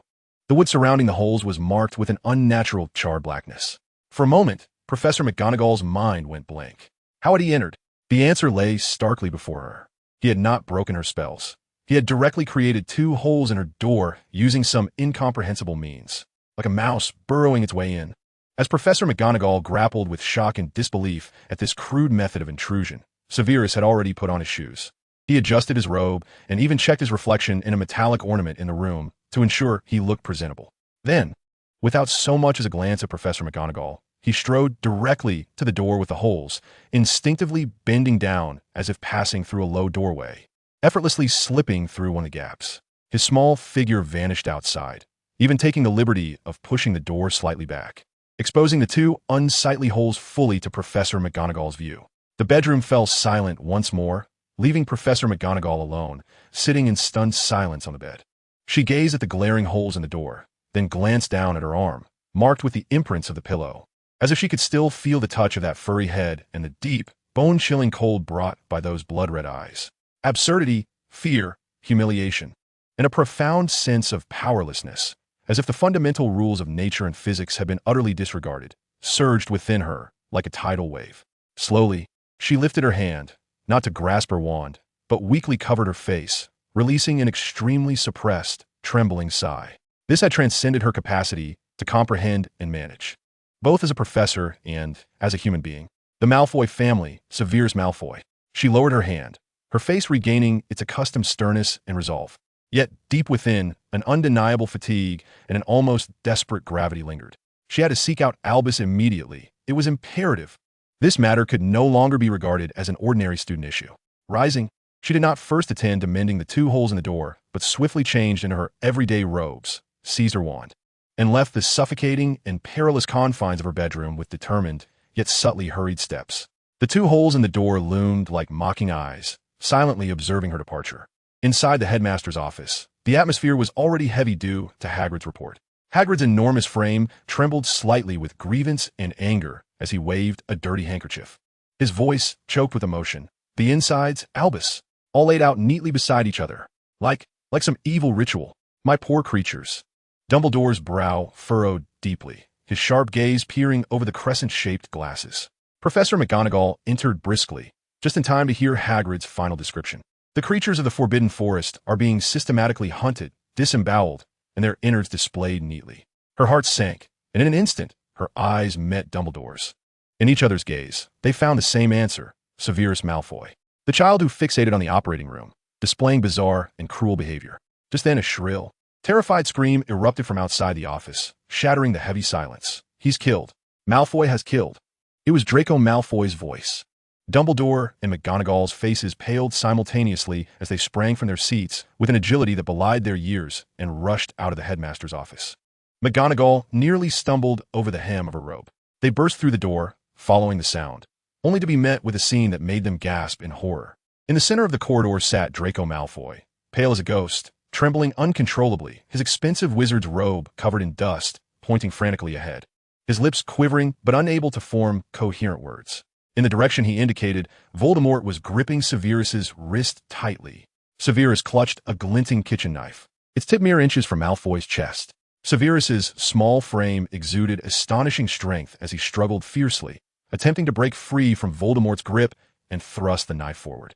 The wood surrounding the holes was marked with an unnatural charred blackness. For a moment, Professor McGonagall's mind went blank. How had he entered? The answer lay starkly before her. He had not broken her spells. He had directly created two holes in her door using some incomprehensible means, like a mouse burrowing its way in. As Professor McGonagall grappled with shock and disbelief at this crude method of intrusion, Severus had already put on his shoes. He adjusted his robe and even checked his reflection in a metallic ornament in the room to ensure he looked presentable. Then, Without so much as a glance at Professor McGonagall, he strode directly to the door with the holes, instinctively bending down as if passing through a low doorway, effortlessly slipping through one of the gaps. His small figure vanished outside, even taking the liberty of pushing the door slightly back, exposing the two unsightly holes fully to Professor McGonagall's view. The bedroom fell silent once more, leaving Professor McGonagall alone, sitting in stunned silence on the bed. She gazed at the glaring holes in the door, then glanced down at her arm, marked with the imprints of the pillow, as if she could still feel the touch of that furry head and the deep, bone-chilling cold brought by those blood-red eyes. Absurdity, fear, humiliation, and a profound sense of powerlessness, as if the fundamental rules of nature and physics had been utterly disregarded, surged within her like a tidal wave. Slowly, she lifted her hand, not to grasp her wand, but weakly covered her face, releasing an extremely suppressed, trembling sigh. This had transcended her capacity to comprehend and manage, both as a professor and as a human being. The Malfoy family, Severus Malfoy. She lowered her hand, her face regaining its accustomed sternness and resolve. Yet, deep within, an undeniable fatigue and an almost desperate gravity lingered. She had to seek out Albus immediately. It was imperative. This matter could no longer be regarded as an ordinary student issue. Rising, she did not first attend to mending the two holes in the door, but swiftly changed into her everyday robes, seized her wand, and left the suffocating and perilous confines of her bedroom with determined, yet subtly hurried steps. The two holes in the door loomed like mocking eyes, silently observing her departure. Inside the headmaster's office, the atmosphere was already heavy due to Hagrid's report. Hagrid's enormous frame trembled slightly with grievance and anger as he waved a dirty handkerchief. His voice choked with emotion. The insides, Albus, all laid out neatly beside each other, like some evil ritual. My poor creatures. Dumbledore's brow furrowed deeply, his sharp gaze peering over the crescent-shaped glasses. Professor McGonagall entered briskly, just in time to hear Hagrid's final description. The creatures of the Forbidden Forest are being systematically hunted, disemboweled, and their innards displayed neatly. Her heart sank, and in an instant, her eyes met Dumbledore's. In each other's gaze, they found the same answer, Severus Malfoy, the child who fixated on the operating room, displaying bizarre and cruel behavior. Just then a shrill, terrified scream erupted from outside the office, shattering the heavy silence. He's killed. Malfoy has killed. It was Draco Malfoy's voice. Dumbledore and McGonagall's faces paled simultaneously as they sprang from their seats with an agility that belied their years and rushed out of the headmaster's office. McGonagall nearly stumbled over the hem of her robe. They burst through the door, following the sound, only to be met with a scene that made them gasp in horror. In the center of the corridor sat Draco Malfoy, pale as a ghost, trembling uncontrollably, his expensive wizard's robe covered in dust, pointing frantically ahead, his lips quivering but unable to form coherent words. In the direction he indicated, Voldemort was gripping Severus's wrist tightly. Severus clutched a glinting kitchen knife, its tip mere inches from Malfoy's chest. Severus's small frame exuded astonishing strength as he struggled fiercely, attempting to break free from Voldemort's grip and thrust the knife forward.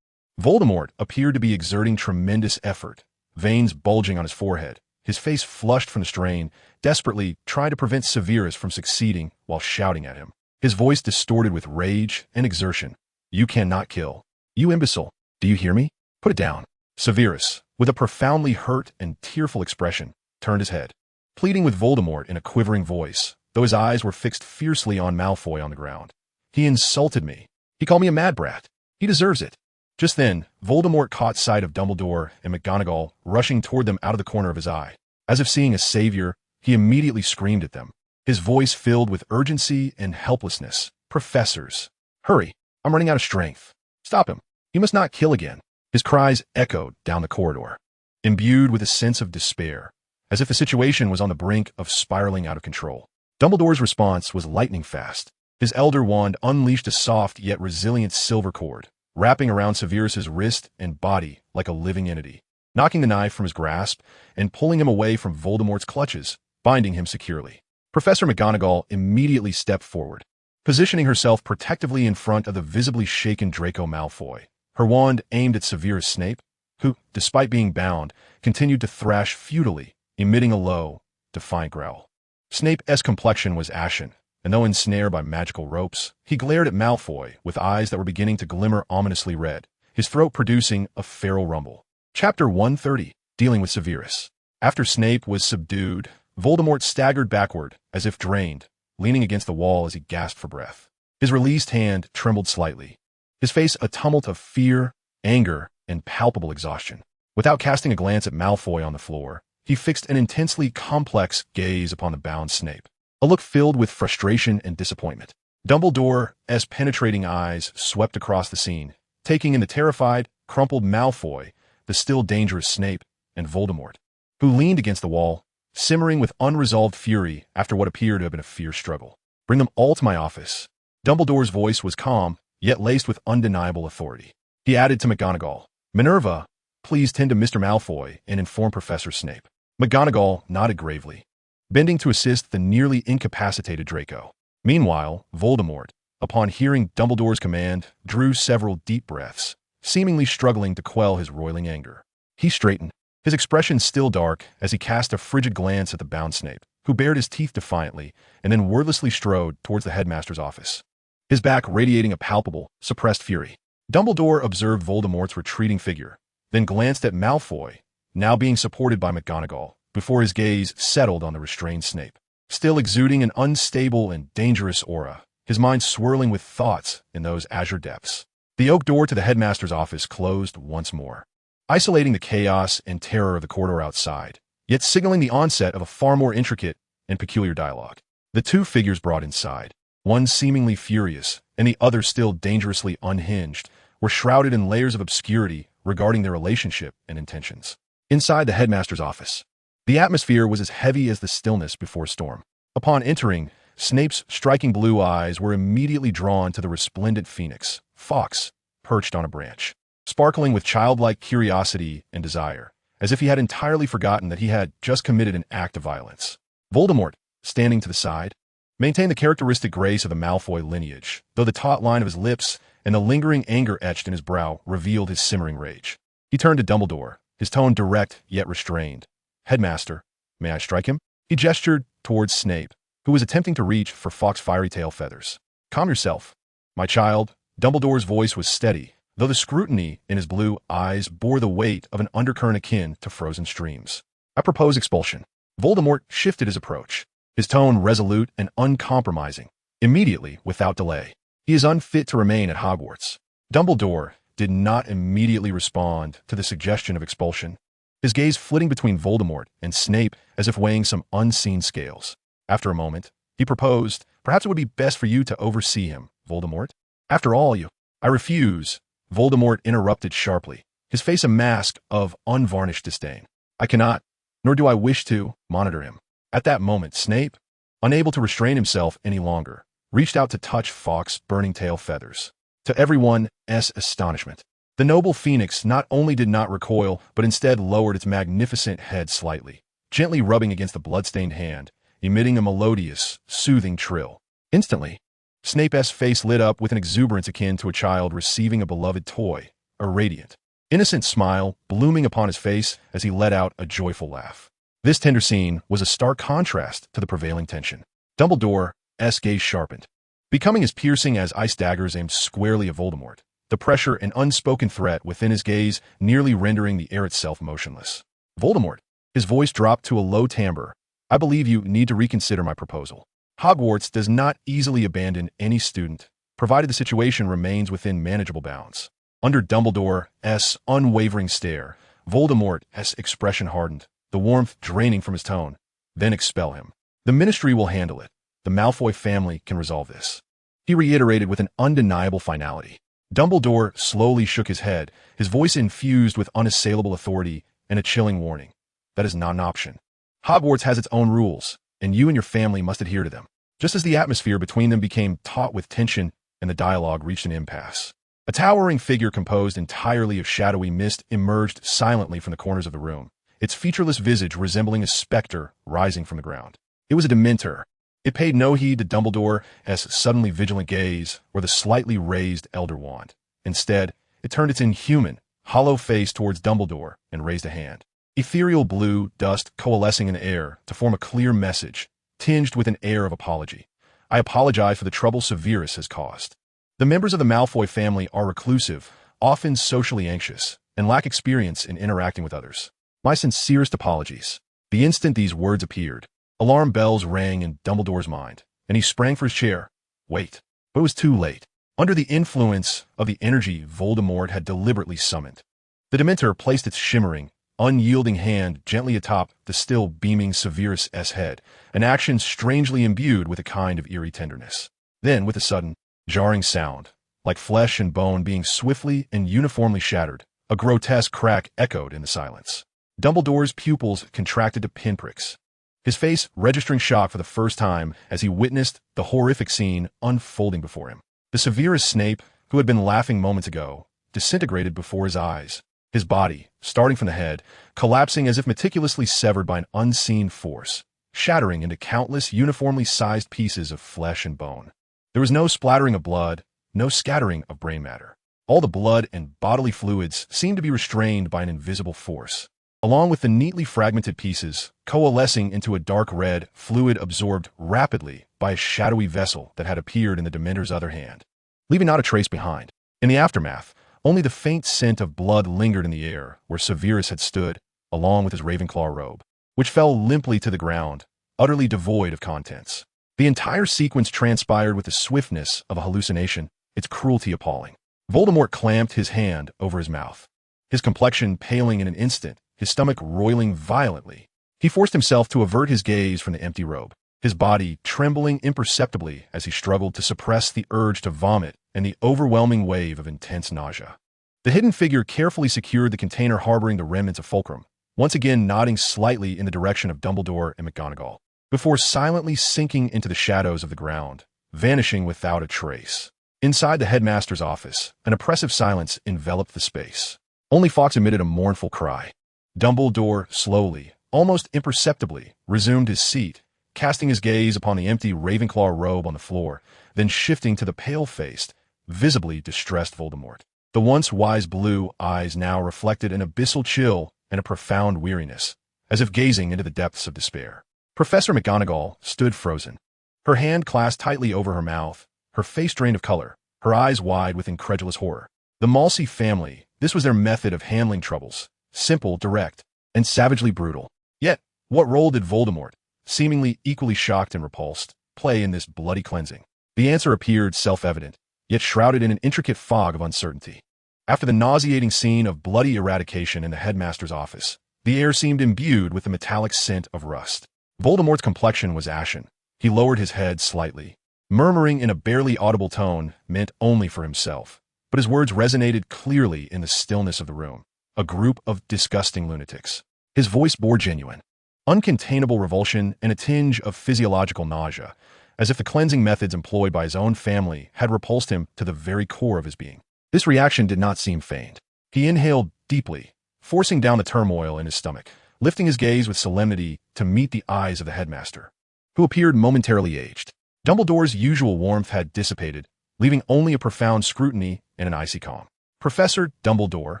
Voldemort appeared to be exerting tremendous effort, veins bulging on his forehead, his face flushed from the strain, desperately trying to prevent Severus from succeeding while shouting at him. His voice distorted with rage and exertion. You cannot kill. You imbecile. Do you hear me? Put it down. Severus, with a profoundly hurt and tearful expression, turned his head, pleading with Voldemort in a quivering voice, though his eyes were fixed fiercely on Malfoy on the ground. He insulted me. He called me a mad brat. He deserves it. Just then, Voldemort caught sight of Dumbledore and McGonagall rushing toward them out of the corner of his eye. As if seeing a savior, he immediately screamed at them, his voice filled with urgency and helplessness. Professors, hurry, I'm running out of strength. Stop him. He must not kill again. His cries echoed down the corridor, imbued with a sense of despair, as if the situation was on the brink of spiraling out of control. Dumbledore's response was lightning fast. His elder wand unleashed a soft yet resilient silver cord, wrapping around Severus's wrist and body like a living entity, knocking the knife from his grasp and pulling him away from Voldemort's clutches, binding him securely. Professor McGonagall immediately stepped forward, positioning herself protectively in front of the visibly shaken Draco Malfoy, her wand aimed at Severus Snape, who, despite being bound, continued to thrash futilely, emitting a low, defiant growl. Snape's complexion was ashen, and though ensnared by magical ropes, he glared at Malfoy with eyes that were beginning to glimmer ominously red, his throat producing a feral rumble. Chapter 130, Dealing with Severus. After Snape was subdued, Voldemort staggered backward, as if drained, leaning against the wall as he gasped for breath. His released hand trembled slightly, his face a tumult of fear, anger, and palpable exhaustion. Without casting a glance at Malfoy on the floor, he fixed an intensely complex gaze upon the bound Snape, a look filled with frustration and disappointment. Dumbledore's penetrating eyes swept across the scene, taking in the terrified, crumpled Malfoy, the still dangerous Snape, and Voldemort, who leaned against the wall, simmering with unresolved fury after what appeared to have been a fierce struggle. "Bring them all to my office." Dumbledore's voice was calm, yet laced with undeniable authority. He added to McGonagall, "Minerva, please tend to Mr. Malfoy and inform Professor Snape." McGonagall nodded gravely, bending to assist the nearly incapacitated Draco. Meanwhile, Voldemort, upon hearing Dumbledore's command, drew several deep breaths, seemingly struggling to quell his roiling anger. He straightened, his expression still dark as he cast a frigid glance at the bound Snape, who bared his teeth defiantly and then wordlessly strode towards the headmaster's office, his back radiating a palpable, suppressed fury. Dumbledore observed Voldemort's retreating figure, then glanced at Malfoy, now being supported by McGonagall, before his gaze settled on the restrained Snape, still exuding an unstable and dangerous aura, his mind swirling with thoughts in those azure depths. The oak door to the headmaster's office closed once more, isolating the chaos and terror of the corridor outside, yet signaling the onset of a far more intricate and peculiar dialogue. The two figures brought inside, one seemingly furious and the other still dangerously unhinged, were shrouded in layers of obscurity regarding their relationship and intentions. Inside the headmaster's office, the atmosphere was as heavy as the stillness before a storm. Upon entering, Snape's striking blue eyes were immediately drawn to the resplendent phoenix, Fawkes, perched on a branch, sparkling with childlike curiosity and desire, as if he had entirely forgotten that he had just committed an act of violence. Voldemort, standing to the side, maintained the characteristic grace of the Malfoy lineage, though the taut line of his lips and the lingering anger etched in his brow revealed his simmering rage. He turned to Dumbledore, his tone direct yet restrained. "Headmaster, may I strike him?" He gestured towards Snape, who was attempting to reach for Fawkes' fiery tail feathers. "Calm yourself, my child." Dumbledore's voice was steady, though the scrutiny in his blue eyes bore the weight of an undercurrent akin to frozen streams. "I propose expulsion." Voldemort shifted his approach, his tone resolute and uncompromising. "Immediately, without delay. He is unfit to remain at Hogwarts." Dumbledore did not immediately respond to the suggestion of expulsion, his gaze flitting between Voldemort and Snape as if weighing some unseen scales. After a moment, he proposed, "Perhaps it would be best for you to oversee him, Voldemort. After all, you—" "I refuse," Voldemort interrupted sharply, his face a mask of unvarnished disdain. "I cannot, nor do I wish to, monitor him." At that moment, Snape, unable to restrain himself any longer, reached out to touch Fawkes' burning tail feathers. To everyone's astonishment, the noble phoenix not only did not recoil, but instead lowered its magnificent head slightly, gently rubbing against the blood-stained hand, emitting a melodious, soothing trill. Instantly, Snape's face lit up with an exuberance akin to a child receiving a beloved toy, a radiant, innocent smile blooming upon his face as he let out a joyful laugh. This tender scene was a stark contrast to the prevailing tension. Dumbledore's gaze sharpened, becoming as piercing as ice daggers aimed squarely at Voldemort, the pressure and unspoken threat within his gaze nearly rendering the air itself motionless. "Voldemort," his voice dropped to a low timbre, "I believe you need to reconsider my proposal. Hogwarts does not easily abandon any student, provided the situation remains within manageable bounds." Under Dumbledore's unwavering stare, Voldemort's expression hardened, the warmth draining from his tone. "Then expel him. The Ministry will handle it. The Malfoy family can resolve this," he reiterated with an undeniable finality. Dumbledore slowly shook his head, his voice infused with unassailable authority and a chilling warning. "That is not an option. Hogwarts has its own rules, and you and your family must adhere to them." Just as the atmosphere between them became taut with tension and the dialogue reached an impasse, a towering figure composed entirely of shadowy mist emerged silently from the corners of the room, its featureless visage resembling a specter rising from the ground. It was a Dementor. It paid no heed to Dumbledore's suddenly vigilant gaze or the slightly raised Elder Wand. Instead, it turned its inhuman, hollow face towards Dumbledore and raised a hand. Ethereal blue dust coalescing in the air to form a clear message, tinged with an air of apology. "I apologize for the trouble Severus has caused. The members of the Malfoy family are reclusive, often socially anxious, and lack experience in interacting with others. My sincerest apologies." The instant these words appeared, Alarm bells rang in Dumbledore's mind, and he sprang for his chair. Wait. But it was too late. Under the influence of the energy Voldemort had deliberately summoned, the Dementor placed its shimmering, unyielding hand gently atop the still beaming Severus' head, an action strangely imbued with a kind of eerie tenderness. Then, with a sudden, jarring sound, like flesh and bone being swiftly and uniformly shattered, a grotesque crack echoed in the silence. Dumbledore's pupils contracted to pinpricks, his face registering shock for the first time as he witnessed the horrific scene unfolding before him. The Severus Snape, who had been laughing moments ago, disintegrated before his eyes, his body, starting from the head, collapsing as if meticulously severed by an unseen force, shattering into countless uniformly sized pieces of flesh and bone. There was no splattering of blood, no scattering of brain matter. All the blood and bodily fluids seemed to be restrained by an invisible force, along with the neatly fragmented pieces, coalescing into a dark red fluid absorbed rapidly by a shadowy vessel that had appeared in the Dementor's other hand, leaving not a trace behind. In the aftermath, only the faint scent of blood lingered in the air where Severus had stood, along with his Ravenclaw robe, which fell limply to the ground, utterly devoid of contents. The entire sequence transpired with the swiftness of a hallucination, its cruelty appalling. Voldemort clamped his hand over his mouth, his complexion paling in an instant, his stomach roiling violently. He forced himself to avert his gaze from the empty robe, his body trembling imperceptibly as he struggled to suppress the urge to vomit and the overwhelming wave of intense nausea. The hidden figure carefully secured the container harboring the remnants of Fulcrum, once again nodding slightly in the direction of Dumbledore and McGonagall, before silently sinking into the shadows of the ground, vanishing without a trace. Inside the headmaster's office, an oppressive silence enveloped the space. Only Fawkes emitted a mournful cry. Dumbledore slowly, almost imperceptibly, resumed his seat, casting his gaze upon the empty Ravenclaw robe on the floor, then shifting to the pale-faced, visibly distressed Voldemort. The once wise blue eyes now reflected an abyssal chill and a profound weariness, as if gazing into the depths of despair. Professor McGonagall stood frozen, her hand clasped tightly over her mouth, her face drained of color, her eyes wide with incredulous horror. The Malsey family, this was their method of handling troubles, simple, direct, and savagely brutal. Yet, what role did Voldemort, seemingly equally shocked and repulsed, play in this bloody cleansing? The answer appeared self-evident, yet shrouded in an intricate fog of uncertainty. After the nauseating scene of bloody eradication in the headmaster's office, the air seemed imbued with the metallic scent of rust. Voldemort's complexion was ashen. He lowered his head slightly, murmuring in a barely audible tone meant only for himself, but his words resonated clearly in the stillness of the room. A group of disgusting lunatics. His voice bore genuine, uncontainable revulsion and a tinge of physiological nausea, as if the cleansing methods employed by his own family had repulsed him to the very core of his being. This reaction did not seem feigned. He inhaled deeply, forcing down the turmoil in his stomach, lifting his gaze with solemnity to meet the eyes of the headmaster, who appeared momentarily aged. Dumbledore's usual warmth had dissipated, leaving only a profound scrutiny and an icy calm. Professor Dumbledore,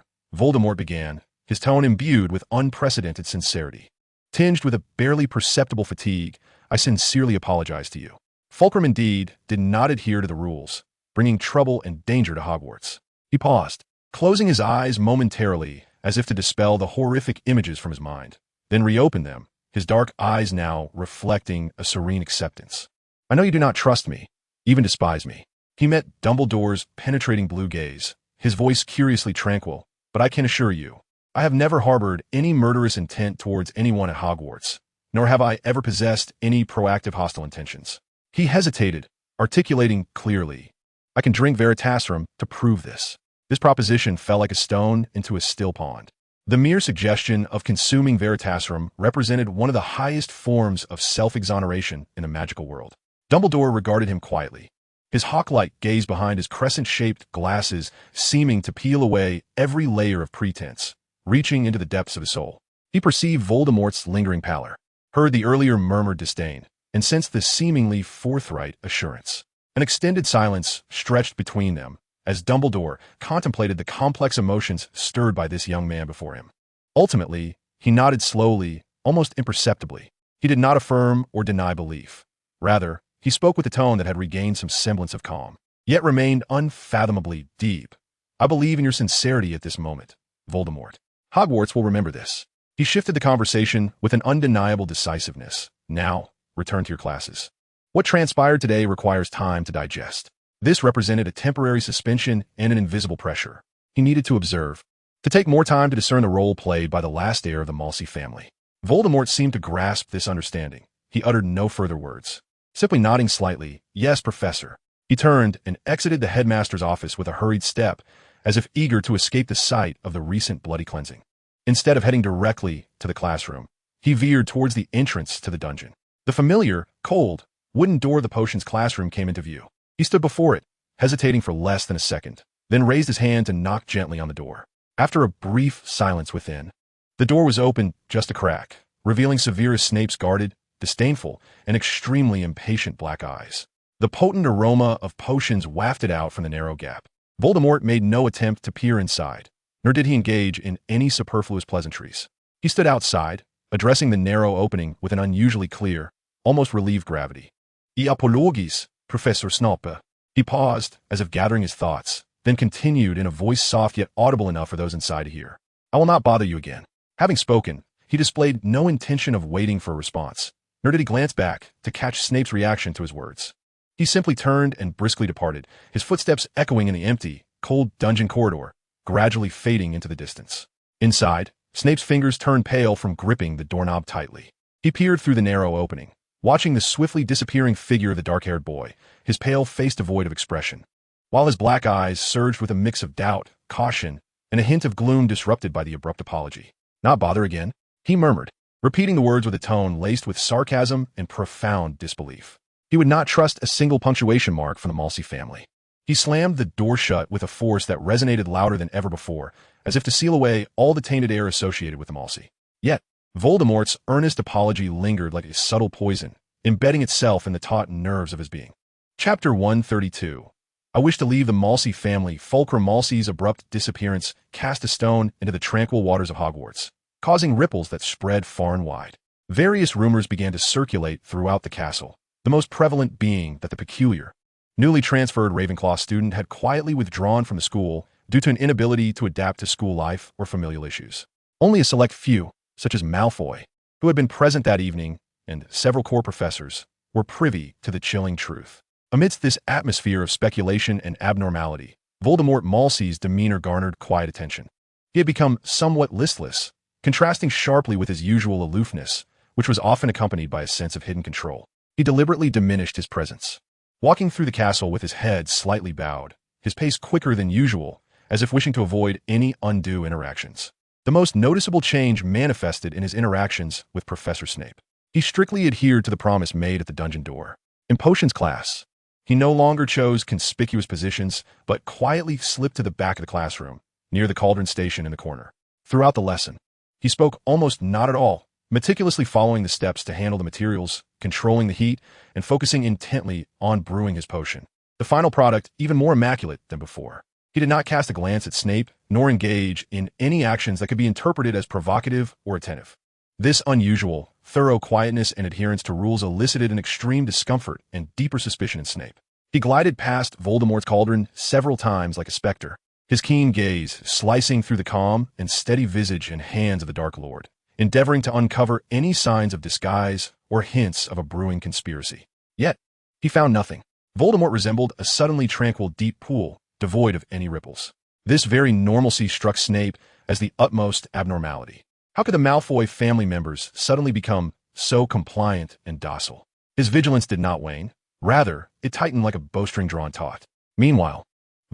Voldemort began, his tone imbued with unprecedented sincerity. Tinged with a barely perceptible fatigue, I sincerely apologize to you. Fulcrum indeed did not adhere to the rules, bringing trouble and danger to Hogwarts. He paused, closing his eyes momentarily as if to dispel the horrific images from his mind, then reopened them, his dark eyes now reflecting a serene acceptance. I know you do not trust me, even despise me. He met Dumbledore's penetrating blue gaze, his voice curiously tranquil, but I can assure you, I have never harbored any murderous intent towards anyone at Hogwarts, nor have I ever possessed any proactive hostile intentions. He hesitated, articulating clearly, I can drink Veritaserum to prove this. This proposition fell like a stone into a still pond. The mere suggestion of consuming Veritaserum represented one of the highest forms of self-exoneration in the magical world. Dumbledore regarded him quietly, his hawk-like gaze behind his crescent-shaped glasses seeming to peel away every layer of pretense, reaching into the depths of his soul. He perceived Voldemort's lingering pallor, heard the earlier murmured disdain, and sensed the seemingly forthright assurance. An extended silence stretched between them as Dumbledore contemplated the complex emotions stirred by this young man before him. Ultimately, he nodded slowly, almost imperceptibly. He did not affirm or deny belief. Rather, he spoke with a tone that had regained some semblance of calm, yet remained unfathomably deep. I believe in your sincerity at this moment, Voldemort. Hogwarts will remember this. He shifted the conversation with an undeniable decisiveness, Now, return to your classes. What transpired today requires time to digest. This represented a temporary suspension and an invisible pressure. He needed to observe, to take more time to discern the role played by the last heir of the Msi family. Voldemort seemed to grasp this understanding. He uttered no further words, simply nodding slightly, "Yes, Professor." He turned and exited the headmaster's office with a hurried step, as if eager to escape the sight of the recent bloody cleansing. Instead of heading directly to the classroom, he veered towards the entrance to the dungeon. The familiar, cold, wooden door of the potions classroom came into view. He stood before it, hesitating for less than a second, then raised his hand and knocked gently on the door. After a brief silence within, the door was opened just a crack, revealing Severus Snape's guarded, disdainful, and extremely impatient black eyes. The potent aroma of potions wafted out from the narrow gap. Voldemort made no attempt to peer inside, nor did he engage in any superfluous pleasantries. He stood outside, addressing the narrow opening with an unusually clear, almost relieved gravity. "I apologis, Professor Snape." He paused, as if gathering his thoughts, then continued in a voice soft yet audible enough for those inside to hear. "I will not bother you again." Having spoken, he displayed no intention of waiting for a response, nor did he glance back to catch Snape's reaction to his words. He simply turned and briskly departed, his footsteps echoing in the empty, cold dungeon corridor, gradually fading into the distance. Inside, Snape's fingers turned pale from gripping the doorknob tightly. He peered through the narrow opening, watching the swiftly disappearing figure of the dark-haired boy, his pale face devoid of expression, while his black eyes surged with a mix of doubt, caution, and a hint of gloom disrupted by the abrupt apology. "Not bother again?" he murmured, repeating the words with a tone laced with sarcasm and profound disbelief. He would not trust a single punctuation mark from the Msi family. He slammed the door shut with a force that resonated louder than ever before, as if to seal away all the tainted air associated with the Msi. Yet, Voldemort's earnest apology lingered like a subtle poison, embedding itself in the taut nerves of his being. Chapter 132. I wish to leave the Msi family. Fulcrum Malsi's abrupt disappearance cast a stone into the tranquil waters of Hogwarts, causing ripples that spread far and wide. Various rumors began to circulate throughout the castle, the most prevalent being that the peculiar, newly transferred Ravenclaw student had quietly withdrawn from the school due to an inability to adapt to school life or familial issues. Only a select few, such as Malfoy, who had been present that evening, and several core professors, were privy to the chilling truth. Amidst this atmosphere of speculation and abnormality, Voldemort Malsi's demeanor garnered quiet attention. He had become somewhat listless, contrasting sharply with his usual aloofness, which was often accompanied by a sense of hidden control. He deliberately diminished his presence, walking through the castle with his head slightly bowed, his pace quicker than usual, as if wishing to avoid any undue interactions. The most noticeable change manifested in his interactions with Professor Snape. He strictly adhered to the promise made at the dungeon door. In potions class, he no longer chose conspicuous positions, but quietly slipped to the back of the classroom, near the cauldron station in the corner. Throughout the lesson, he spoke almost not at all, meticulously following the steps to handle the materials, controlling the heat, and focusing intently on brewing his potion. The final product, even more immaculate than before. He did not cast a glance at Snape, nor engage in any actions that could be interpreted as provocative or attentive. This unusual, thorough quietness and adherence to rules elicited an extreme discomfort and deeper suspicion in Snape. He glided past Voldemort's cauldron several times like a specter, his keen gaze slicing through the calm and steady visage and hands of the Dark Lord, endeavoring to uncover any signs of disguise or hints of a brewing conspiracy. Yet, he found nothing. Voldemort resembled a suddenly tranquil deep pool, devoid of any ripples. This very normalcy struck Snape as the utmost abnormality. How could the Malfoy family members suddenly become so compliant and docile? His vigilance did not wane. Rather, it tightened like a bowstring drawn taut. Meanwhile,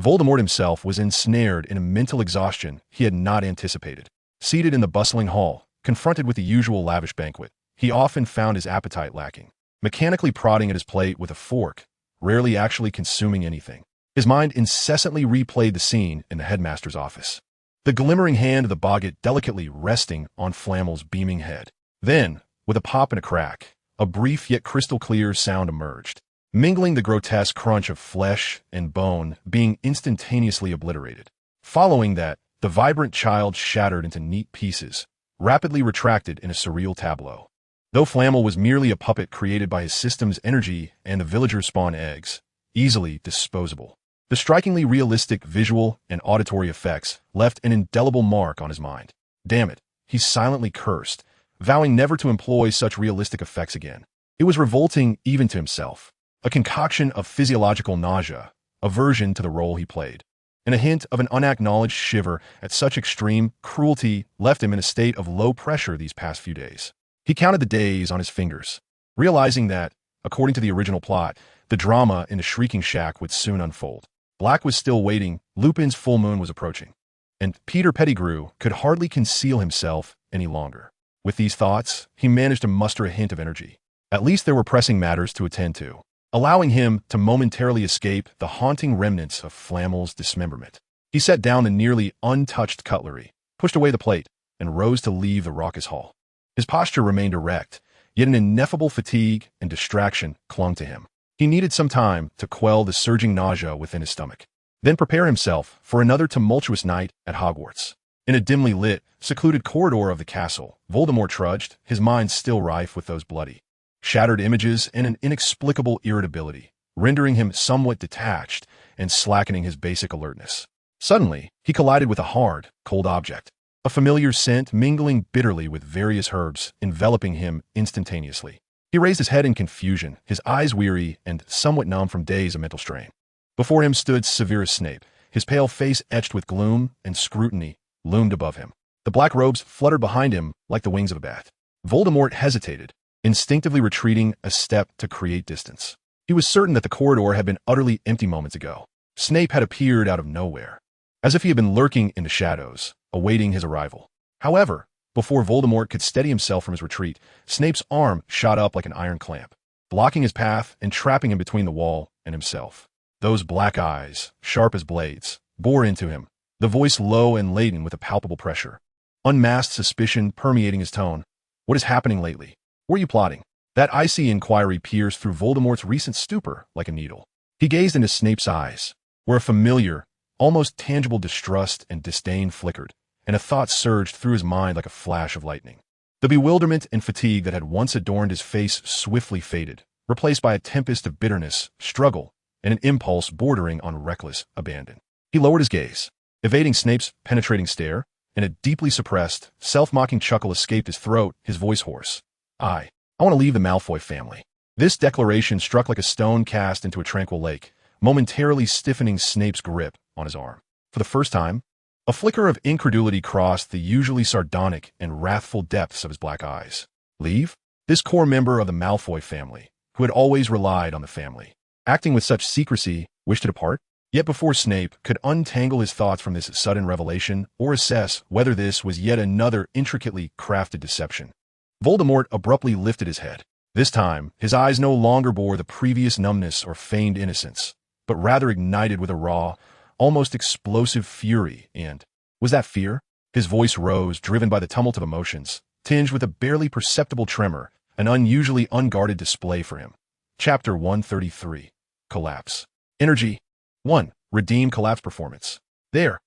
Voldemort himself was ensnared in a mental exhaustion he had not anticipated. Seated in the bustling hall, confronted with the usual lavish banquet, he often found his appetite lacking, mechanically prodding at his plate with a fork, rarely actually consuming anything. His mind incessantly replayed the scene in the headmaster's office, the glimmering hand of the boggart delicately resting on Flamel's beaming head. Then, with a pop and a crack, a brief yet crystal clear sound emerged, mingling the grotesque crunch of flesh and bone being instantaneously obliterated. Following that, the vibrant child shattered into neat pieces, rapidly retracted in a surreal tableau. Though Flamel was merely a puppet created by his system's energy and the villagers' spawn eggs, easily disposable, the strikingly realistic visual and auditory effects left an indelible mark on his mind. Damn it, he silently cursed, vowing never to employ such realistic effects again. It was revolting even to himself, a concoction of physiological nausea, aversion to the role he played, and a hint of an unacknowledged shiver at such extreme cruelty left him in a state of low pressure these past few days. He counted the days on his fingers, realizing that, according to the original plot, the drama in the Shrieking Shack would soon unfold. Black was still waiting, Lupin's full moon was approaching, and Peter Pettigrew could hardly conceal himself any longer. With these thoughts, he managed to muster a hint of energy. At least there were pressing matters to attend to, allowing him to momentarily escape the haunting remnants of Flamel's dismemberment. He set down the nearly untouched cutlery, pushed away the plate, and rose to leave the raucous hall. His posture remained erect, yet an ineffable fatigue and distraction clung to him. He needed some time to quell the surging nausea within his stomach, then prepare himself for another tumultuous night at Hogwarts. In a dimly lit, secluded corridor of the castle, Voldemort trudged, his mind still rife with those bloody, shattered images and an inexplicable irritability, rendering him somewhat detached and slackening his basic alertness. Suddenly, he collided with a hard, cold object, a familiar scent mingling bitterly with various herbs, enveloping him instantaneously. He raised his head in confusion, his eyes weary and somewhat numb from days of mental strain. Before him stood Severus Snape, his pale face etched with gloom and scrutiny loomed above him. The black robes fluttered behind him like the wings of a bat. Voldemort hesitated, instinctively retreating a step to create distance. He was certain that the corridor had been utterly empty moments ago. Snape had appeared out of nowhere, as if he had been lurking in the shadows, awaiting his arrival. However, before Voldemort could steady himself from his retreat, Snape's arm shot up like an iron clamp, blocking his path and trapping him between the wall and himself. Those black eyes, sharp as blades, bore into him, the voice low and laden with a palpable pressure. Unmasked suspicion permeating his tone. "What is happening lately? Were you plotting?" That icy inquiry pierced through Voldemort's recent stupor like a needle. He gazed into Snape's eyes, where a familiar, almost tangible distrust and disdain flickered, and a thought surged through his mind like a flash of lightning. The bewilderment and fatigue that had once adorned his face swiftly faded, replaced by a tempest of bitterness, struggle, and an impulse bordering on reckless abandon. He lowered his gaze, evading Snape's penetrating stare, and a deeply suppressed, self-mocking chuckle escaped his throat, his voice hoarse. I want to leave the Malfoy family." This declaration struck like a stone cast into a tranquil lake, momentarily stiffening Snape's grip on his arm. For the first time, a flicker of incredulity crossed the usually sardonic and wrathful depths of his black eyes. Leave? This core member of the Malfoy family, who had always relied on the family, acting with such secrecy, wished to depart? Yet before Snape could untangle his thoughts from this sudden revelation or assess whether this was yet another intricately crafted deception, Voldemort abruptly lifted his head. This time, his eyes no longer bore the previous numbness or feigned innocence, but rather ignited with a raw, almost explosive fury, and, was that fear? His voice rose, driven by the tumult of emotions, tinged with a barely perceptible tremor, an unusually unguarded display for him. Chapter 133. Collapse. Energy. 1. Redeem collapse performance. They are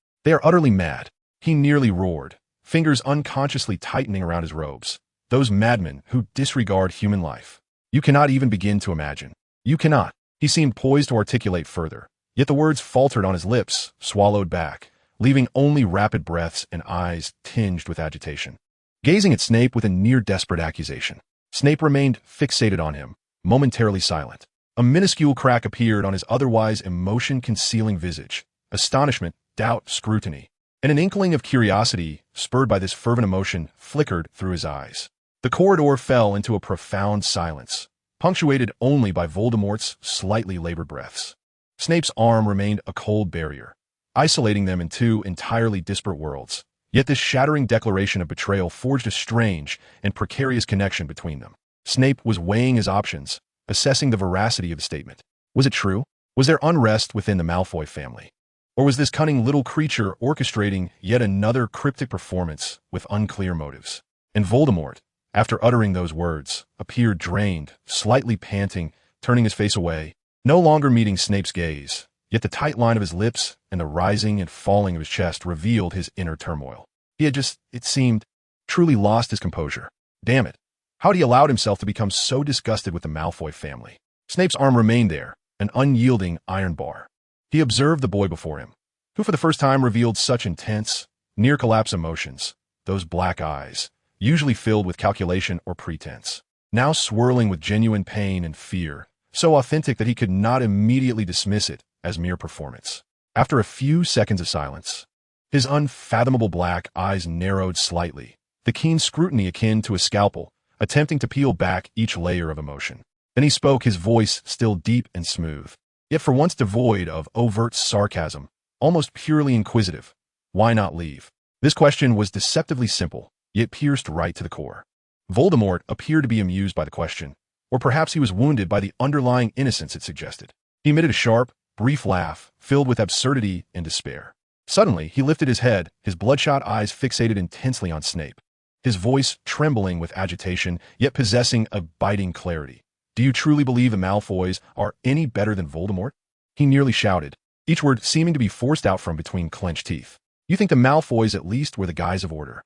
utterly mad. He nearly roared, fingers unconsciously tightening around his robes. Those madmen who disregard human life. You cannot even begin to imagine. You cannot. He seemed poised to articulate further, yet the words faltered on his lips, swallowed back, leaving only rapid breaths and eyes tinged with agitation. Gazing at Snape with a near-desperate accusation, Snape remained fixated on him, momentarily silent. A minuscule crack appeared on his otherwise emotion-concealing visage. Astonishment, doubt, scrutiny, and an inkling of curiosity, spurred by this fervent emotion, flickered through his eyes. The corridor fell into a profound silence, punctuated only by Voldemort's slightly labored breaths. Snape's arm remained a cold barrier, isolating them in two entirely disparate worlds. Yet this shattering declaration of betrayal forged a strange and precarious connection between them. Snape was weighing his options, assessing the veracity of the statement. Was it true? Was there unrest within the Malfoy family? Or was this cunning little creature orchestrating yet another cryptic performance with unclear motives? And Voldemort, after uttering those words, appeared drained, slightly panting, turning his face away, no longer meeting Snape's gaze. Yet the tight line of his lips and the rising and falling of his chest revealed his inner turmoil. He had just, it seemed, truly lost his composure. Damn it. How had he allowed himself to become so disgusted with the Malfoy family? Snape's arm remained there, an unyielding iron bar. He observed the boy before him, who for the first time revealed such intense, near-collapse emotions. Those black eyes, usually filled with calculation or pretense, now swirling with genuine pain and fear, so authentic that he could not immediately dismiss it as mere performance. After a few seconds of silence, his unfathomable black eyes narrowed slightly, the keen scrutiny akin to a scalpel, attempting to peel back each layer of emotion. Then he spoke, his voice still deep and smooth, yet for once devoid of overt sarcasm, almost purely inquisitive. Why not leave? This question was deceptively simple, yet pierced right to the core. Voldemort appeared to be amused by the question, or perhaps he was wounded by the underlying innocence it suggested. He emitted a sharp, brief laugh, filled with absurdity and despair. Suddenly, he lifted his head, his bloodshot eyes fixated intensely on Snape, his voice trembling with agitation, yet possessing a biting clarity. "Do you truly believe the Malfoys are any better than Voldemort?" He nearly shouted, each word seeming to be forced out from between clenched teeth. "You think the Malfoys at least were the guys of order,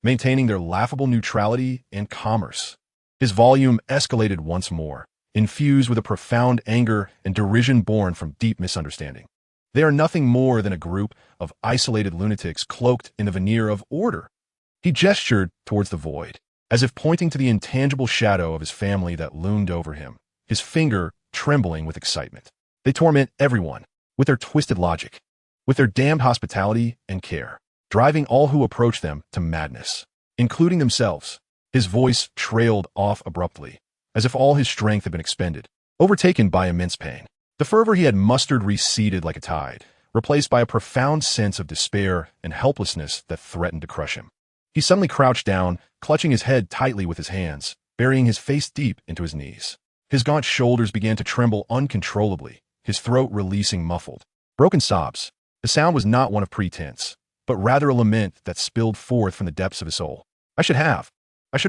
maintaining their laughable neutrality and commerce?" His volume escalated once more, infused with a profound anger and derision born from deep misunderstanding. "They are nothing more than a group of isolated lunatics cloaked in the veneer of order." He gestured towards the void, as if pointing to the intangible shadow of his family that loomed over him, his finger trembling with excitement. "They torment everyone, with their twisted logic, with their damned hospitality and care, driving all who approach them to madness, including themselves." His voice trailed off abruptly, as if all his strength had been expended, overtaken by immense pain. The fervor he had mustered receded like a tide, replaced by a profound sense of despair and helplessness that threatened to crush him. He suddenly crouched down, clutching his head tightly with his hands, burying his face deep into his knees. His gaunt shoulders began to tremble uncontrollably, his throat releasing muffled, broken sobs. The sound was not one of pretense, but rather a lament that spilled forth from the depths of his soul. I should have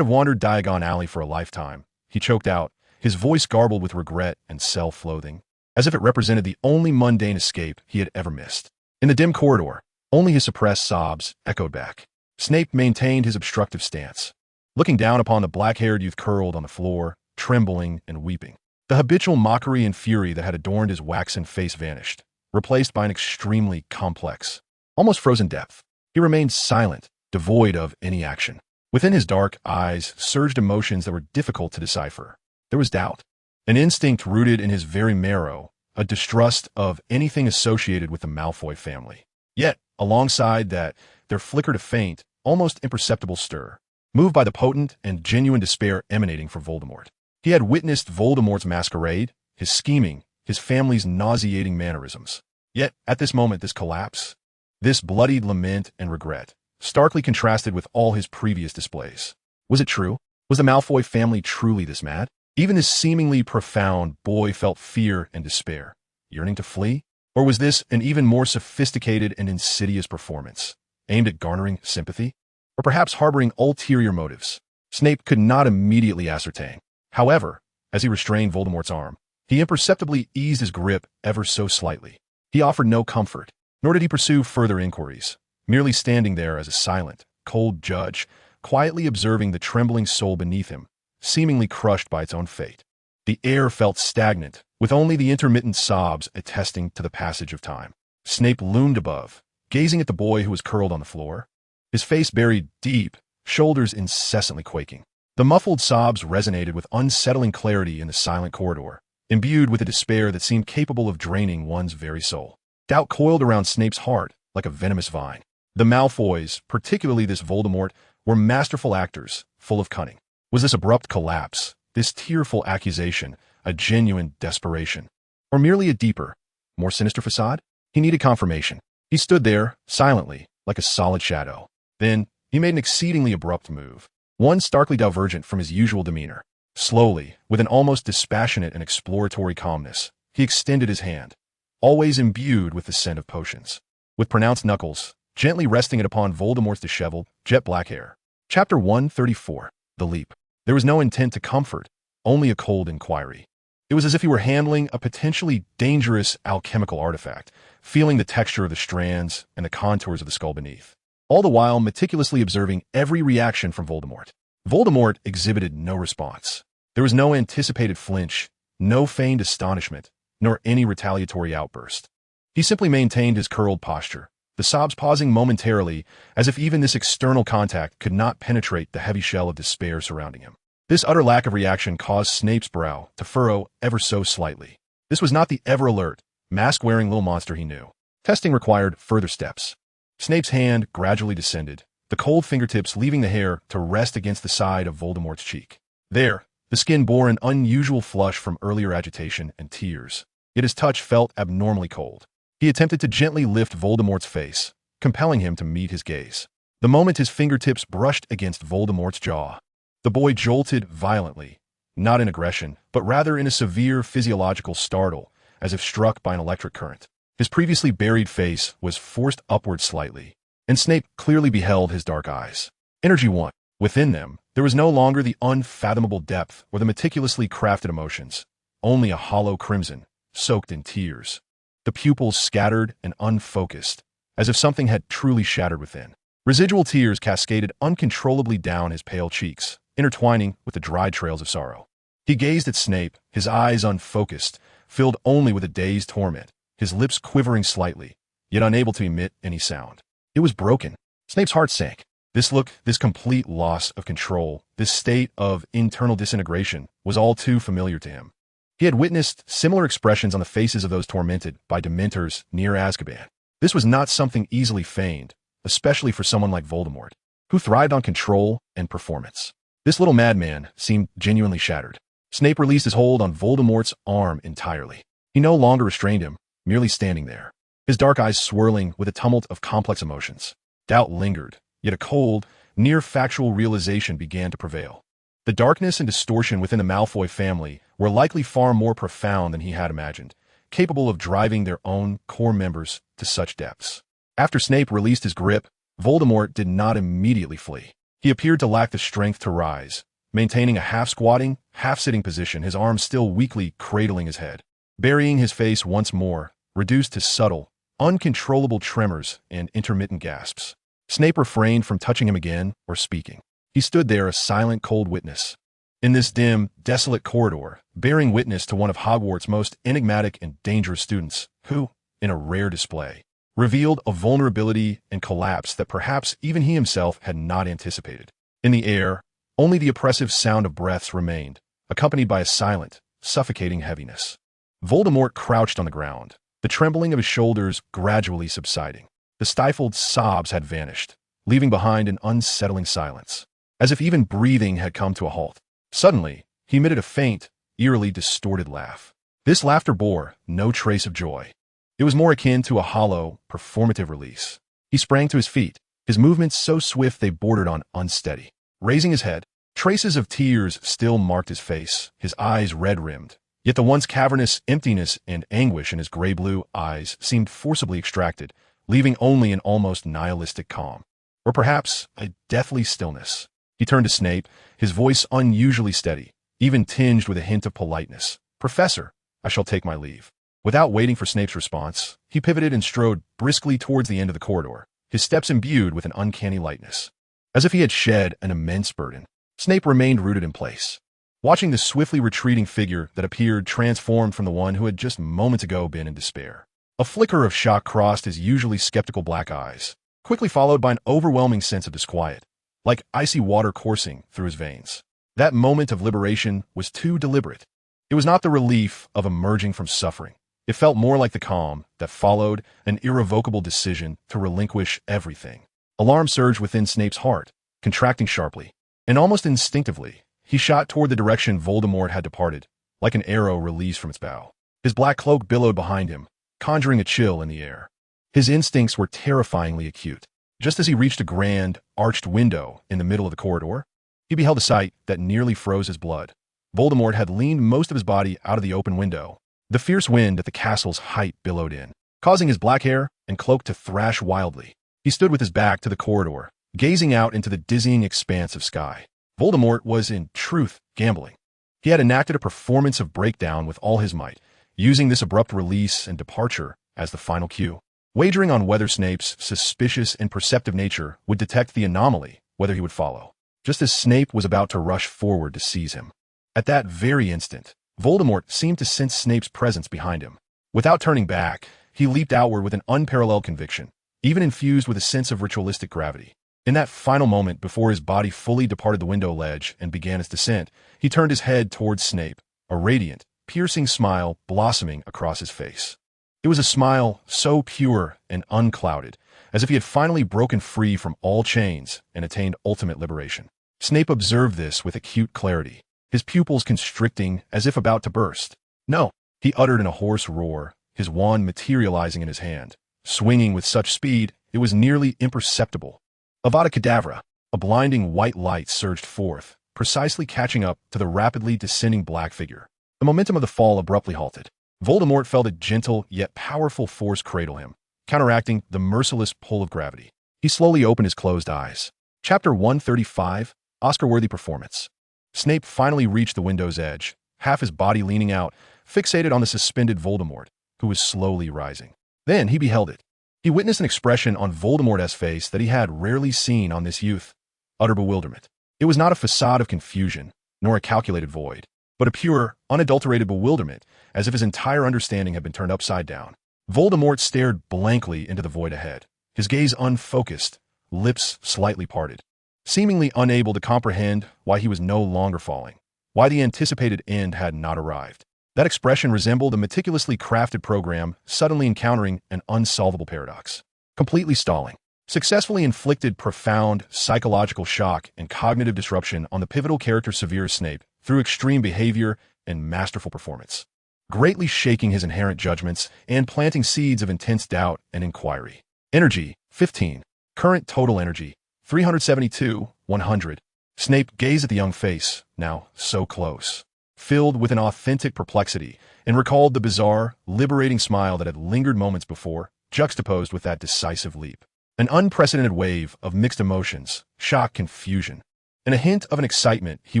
wandered Diagon Alley for a lifetime," he choked out, his voice garbled with regret and self-loathing, as if it represented the only mundane escape he had ever missed. In the dim corridor, only his suppressed sobs echoed back. Snape maintained his obstructive stance, looking down upon the black-haired youth curled on the floor, trembling and weeping. The habitual mockery and fury that had adorned his waxen face vanished, replaced by an extremely complex, almost frozen depth. He remained silent, devoid of any action. Within his dark eyes surged emotions that were difficult to decipher. There was doubt, an instinct rooted in his very marrow, a distrust of anything associated with the Malfoy family. Yet, alongside that, there flickered a faint, almost imperceptible stir, moved by the potent and genuine despair emanating from Voldemort. He had witnessed Voldemort's masquerade, his scheming, his family's nauseating mannerisms. Yet, at this moment, this collapse, this bloodied lament and regret, starkly contrasted with all his previous displays. Was it true? Was the Malfoy family truly this mad? Even this seemingly profound boy felt fear and despair, yearning to flee? Or was this an even more sophisticated and insidious performance, aimed at garnering sympathy? Or perhaps harboring ulterior motives? Snape could not immediately ascertain. However, as he restrained Voldemort's arm, he imperceptibly eased his grip ever so slightly. He offered no comfort, nor did he pursue further inquiries, merely standing there as a silent, cold judge, quietly observing the trembling soul beneath him, seemingly crushed by its own fate. The air felt stagnant, with only the intermittent sobs attesting to the passage of time. Snape loomed above, gazing at the boy who was curled on the floor, his face buried deep, shoulders incessantly quaking. The muffled sobs resonated with unsettling clarity in the silent corridor, imbued with a despair that seemed capable of draining one's very soul. Doubt coiled around Snape's heart like a venomous vine. The Malfoys, particularly this Voldemort, were masterful actors, full of cunning. Was this abrupt collapse, this tearful accusation, a genuine desperation, or merely a deeper, more sinister facade? He needed confirmation. He stood there, silently, like a solid shadow. Then, he made an exceedingly abrupt move, one starkly divergent from his usual demeanor. Slowly, with an almost dispassionate and exploratory calmness, he extended his hand, always imbued with the scent of potions. With pronounced knuckles, gently resting it upon Voldemort's disheveled, jet-black hair. Chapter 134. The Leap. There was no intent to comfort, only a cold inquiry. It was as if he were handling a potentially dangerous alchemical artifact, feeling the texture of the strands and the contours of the skull beneath, all the while meticulously observing every reaction from Voldemort. Voldemort exhibited no response. There was no anticipated flinch, no feigned astonishment, nor any retaliatory outburst. He simply maintained his curled posture, the sobs pausing momentarily, as if even this external contact could not penetrate the heavy shell of despair surrounding him. This utter lack of reaction caused Snape's brow to furrow ever so slightly. This was not the ever-alert, mask-wearing little monster he knew. Testing required further steps. Snape's hand gradually descended, the cold fingertips leaving the hair to rest against the side of Voldemort's cheek. There, the skin bore an unusual flush from earlier agitation and tears, yet his touch felt abnormally cold. He attempted to gently lift Voldemort's face, compelling him to meet his gaze. The moment his fingertips brushed against Voldemort's jaw, the boy jolted violently, not in aggression, but rather in a severe physiological startle, as if struck by an electric current. His previously buried face was forced upward slightly, and Snape clearly beheld his dark eyes. Energy won. Within them, there was no longer the unfathomable depth or the meticulously crafted emotions, only a hollow crimson, soaked in tears. The pupils scattered and unfocused, as if something had truly shattered within. Residual tears cascaded uncontrollably down his pale cheeks, intertwining with the dried trails of sorrow. He gazed at Snape, his eyes unfocused, filled only with a dazed torment, his lips quivering slightly, yet unable to emit any sound. It was broken. Snape's heart sank. This look, this complete loss of control, this state of internal disintegration was all too familiar to him. He had witnessed similar expressions on the faces of those tormented by Dementors near Azkaban. This was not something easily feigned, especially for someone like Voldemort, who thrived on control and performance. This little madman seemed genuinely shattered. Snape released his hold on Voldemort's arm entirely. He no longer restrained him, merely standing there, his dark eyes swirling with a tumult of complex emotions. Doubt lingered, yet a cold, near-factual realization began to prevail. The darkness and distortion within the Malfoy family were likely far more profound than he had imagined, capable of driving their own core members to such depths. After Snape released his grip, Voldemort did not immediately flee. He appeared to lack the strength to rise, maintaining a half-squatting, half-sitting position, his arms still weakly cradling his head. Burying his face once more, reduced to subtle, uncontrollable tremors and intermittent gasps. Snape refrained from touching him again or speaking. He stood there a silent, cold witness. In this dim, desolate corridor, bearing witness to one of Hogwarts' most enigmatic and dangerous students, who, in a rare display, revealed a vulnerability and collapse that perhaps even he himself had not anticipated. In the air, only the oppressive sound of breaths remained, accompanied by a silent, suffocating heaviness. Voldemort crouched on the ground, the trembling of his shoulders gradually subsiding. The stifled sobs had vanished, leaving behind an unsettling silence, as if even breathing had come to a halt. Suddenly, he emitted a faint, eerily distorted laugh. This laughter bore no trace of joy. It was more akin to a hollow, performative release. He sprang to his feet, his movements so swift they bordered on unsteady. Raising his head, traces of tears still marked his face, his eyes red-rimmed. Yet the once cavernous emptiness and anguish in his gray-blue eyes seemed forcibly extracted, leaving only an almost nihilistic calm. Or perhaps a deathly stillness. He turned to Snape, his voice unusually steady, even tinged with a hint of politeness. "Professor, I shall take my leave." Without waiting for Snape's response, he pivoted and strode briskly towards the end of the corridor, his steps imbued with an uncanny lightness. As if he had shed an immense burden, Snape remained rooted in place, watching the swiftly retreating figure that appeared transformed from the one who had just moments ago been in despair. A flicker of shock crossed his usually skeptical black eyes, quickly followed by an overwhelming sense of disquiet, like icy water coursing through his veins. That moment of liberation was too deliberate. It was not the relief of emerging from suffering. It felt more like the calm that followed an irrevocable decision to relinquish everything. Alarm surged within Snape's heart, contracting sharply, and almost instinctively, he shot toward the direction Voldemort had departed, like an arrow released from its bow. His black cloak billowed behind him, conjuring a chill in the air. His instincts were terrifyingly acute. Just as he reached a grand, arched window in the middle of the corridor, he beheld a sight that nearly froze his blood. Voldemort had leaned most of his body out of the open window. The fierce wind at the castle's height billowed in, causing his black hair and cloak to thrash wildly. He stood with his back to the corridor, gazing out into the dizzying expanse of sky. Voldemort was, in truth, gambling. He had enacted a performance of breakdown with all his might, using this abrupt release and departure as the final cue, wagering on whether Snape's suspicious and perceptive nature would detect the anomaly, whether he would follow, just as Snape was about to rush forward to seize him. At that very instant, Voldemort seemed to sense Snape's presence behind him. Without turning back, he leaped outward with an unparalleled conviction, even infused with a sense of ritualistic gravity. In that final moment before his body fully departed the window ledge and began its descent, he turned his head towards Snape, a radiant, piercing smile blossoming across his face. It was a smile so pure and unclouded, as if he had finally broken free from all chains and attained ultimate liberation. Snape observed this with acute clarity, his pupils constricting as if about to burst. "No," he uttered in a hoarse roar, his wand materializing in his hand, swinging with such speed it was nearly imperceptible. Avada Kedavra! A blinding white light surged forth, precisely catching up to the rapidly descending black figure. The momentum of the fall abruptly halted. Voldemort felt a gentle yet powerful force cradle him, counteracting the merciless pull of gravity. He slowly opened his closed eyes. Chapter 135, Oscar-worthy performance. Snape finally reached the window's edge, half his body leaning out, fixated on the suspended Voldemort, who was slowly rising. Then he beheld it. He witnessed an expression on Voldemort's face that he had rarely seen on this youth: utter bewilderment. It was not a facade of confusion, nor a calculated void, but a pure, unadulterated bewilderment, as if his entire understanding had been turned upside down. Voldemort stared blankly into the void ahead, his gaze unfocused, lips slightly parted, seemingly unable to comprehend why he was no longer falling, why the anticipated end had not arrived. That expression resembled a meticulously crafted program suddenly encountering an unsolvable paradox. Completely stalling, successfully inflicted profound psychological shock and cognitive disruption on the pivotal character Severus Snape through extreme behavior and masterful performance, greatly shaking his inherent judgments and planting seeds of intense doubt and inquiry. Energy, 15. Current total energy, 372, 100. Snape gazed at the young face, now so close, filled with an authentic perplexity, and recalled the bizarre, liberating smile that had lingered moments before, juxtaposed with that decisive leap. An unprecedented wave of mixed emotions, shock, confusion, and a hint of an excitement he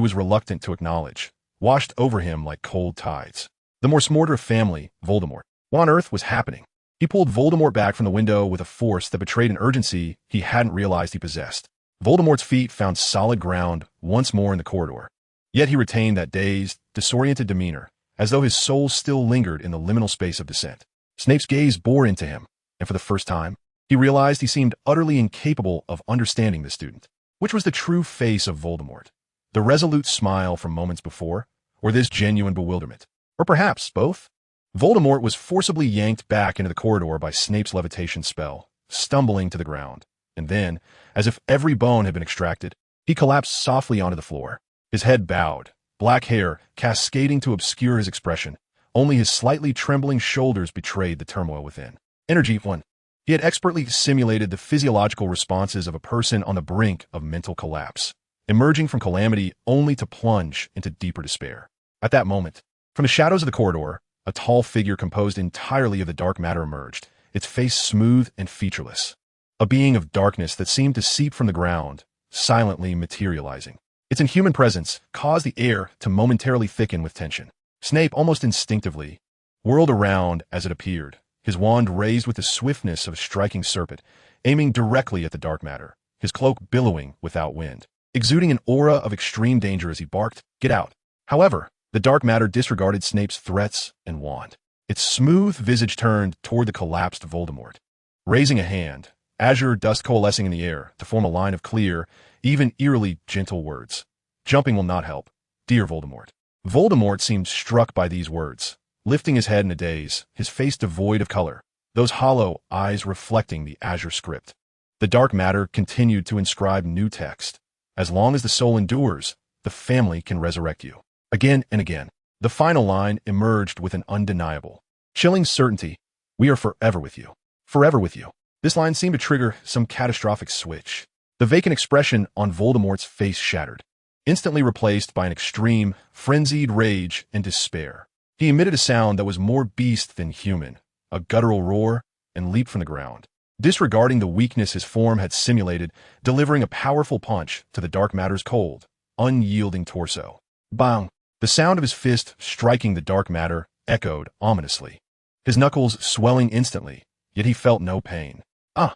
was reluctant to acknowledge, washed over him like cold tides. The Morsemorter family, Voldemort. What on earth was happening? He pulled Voldemort back from the window with a force that betrayed an urgency he hadn't realized he possessed. Voldemort's feet found solid ground once more in the corridor. Yet he retained that dazed, disoriented demeanor, as though his soul still lingered in the liminal space of descent. Snape's gaze bore into him, and for the first time, he realized he seemed utterly incapable of understanding the student. Which was the true face of Voldemort? The resolute smile from moments before, or this genuine bewilderment? Or perhaps both? Voldemort was forcibly yanked back into the corridor by Snape's levitation spell, stumbling to the ground. And then, as if every bone had been extracted, he collapsed softly onto the floor. His head bowed, black hair cascading to obscure his expression. Only his slightly trembling shoulders betrayed the turmoil within. Energy 1. He had expertly simulated the physiological responses of a person on the brink of mental collapse, emerging from calamity only to plunge into deeper despair. At that moment, from the shadows of the corridor, a tall figure composed entirely of the dark matter emerged, its face smooth and featureless. A being of darkness that seemed to seep from the ground, silently materializing. Its inhuman presence caused the air to momentarily thicken with tension. Snape, almost instinctively, whirled around as it appeared, his wand raised with the swiftness of a striking serpent, aiming directly at the dark matter, his cloak billowing without wind, exuding an aura of extreme danger as he barked, "Get out!" However, the dark matter disregarded Snape's threats and wand. Its smooth visage turned toward the collapsed Voldemort. Raising a hand, azure dust coalescing in the air to form a line of clear, even eerily gentle words. "Jumping will not help, dear Voldemort." Voldemort seemed struck by these words, lifting his head in a daze, his face devoid of color, those hollow eyes reflecting the azure script. The dark matter continued to inscribe new text. "As long as the soul endures, the family can resurrect you." Again and again, the final line emerged with an undeniable, chilling certainty. "We are forever with you. Forever with you." This line seemed to trigger some catastrophic switch. The vacant expression on Voldemort's face shattered, instantly replaced by an extreme, frenzied rage and despair. He emitted a sound that was more beast than human, a guttural roar, and leaped from the ground, disregarding the weakness his form had simulated, delivering a powerful punch to the dark matter's cold, unyielding torso. Bang! The sound of his fist striking the dark matter echoed ominously, his knuckles swelling instantly, yet he felt no pain. "Ah!"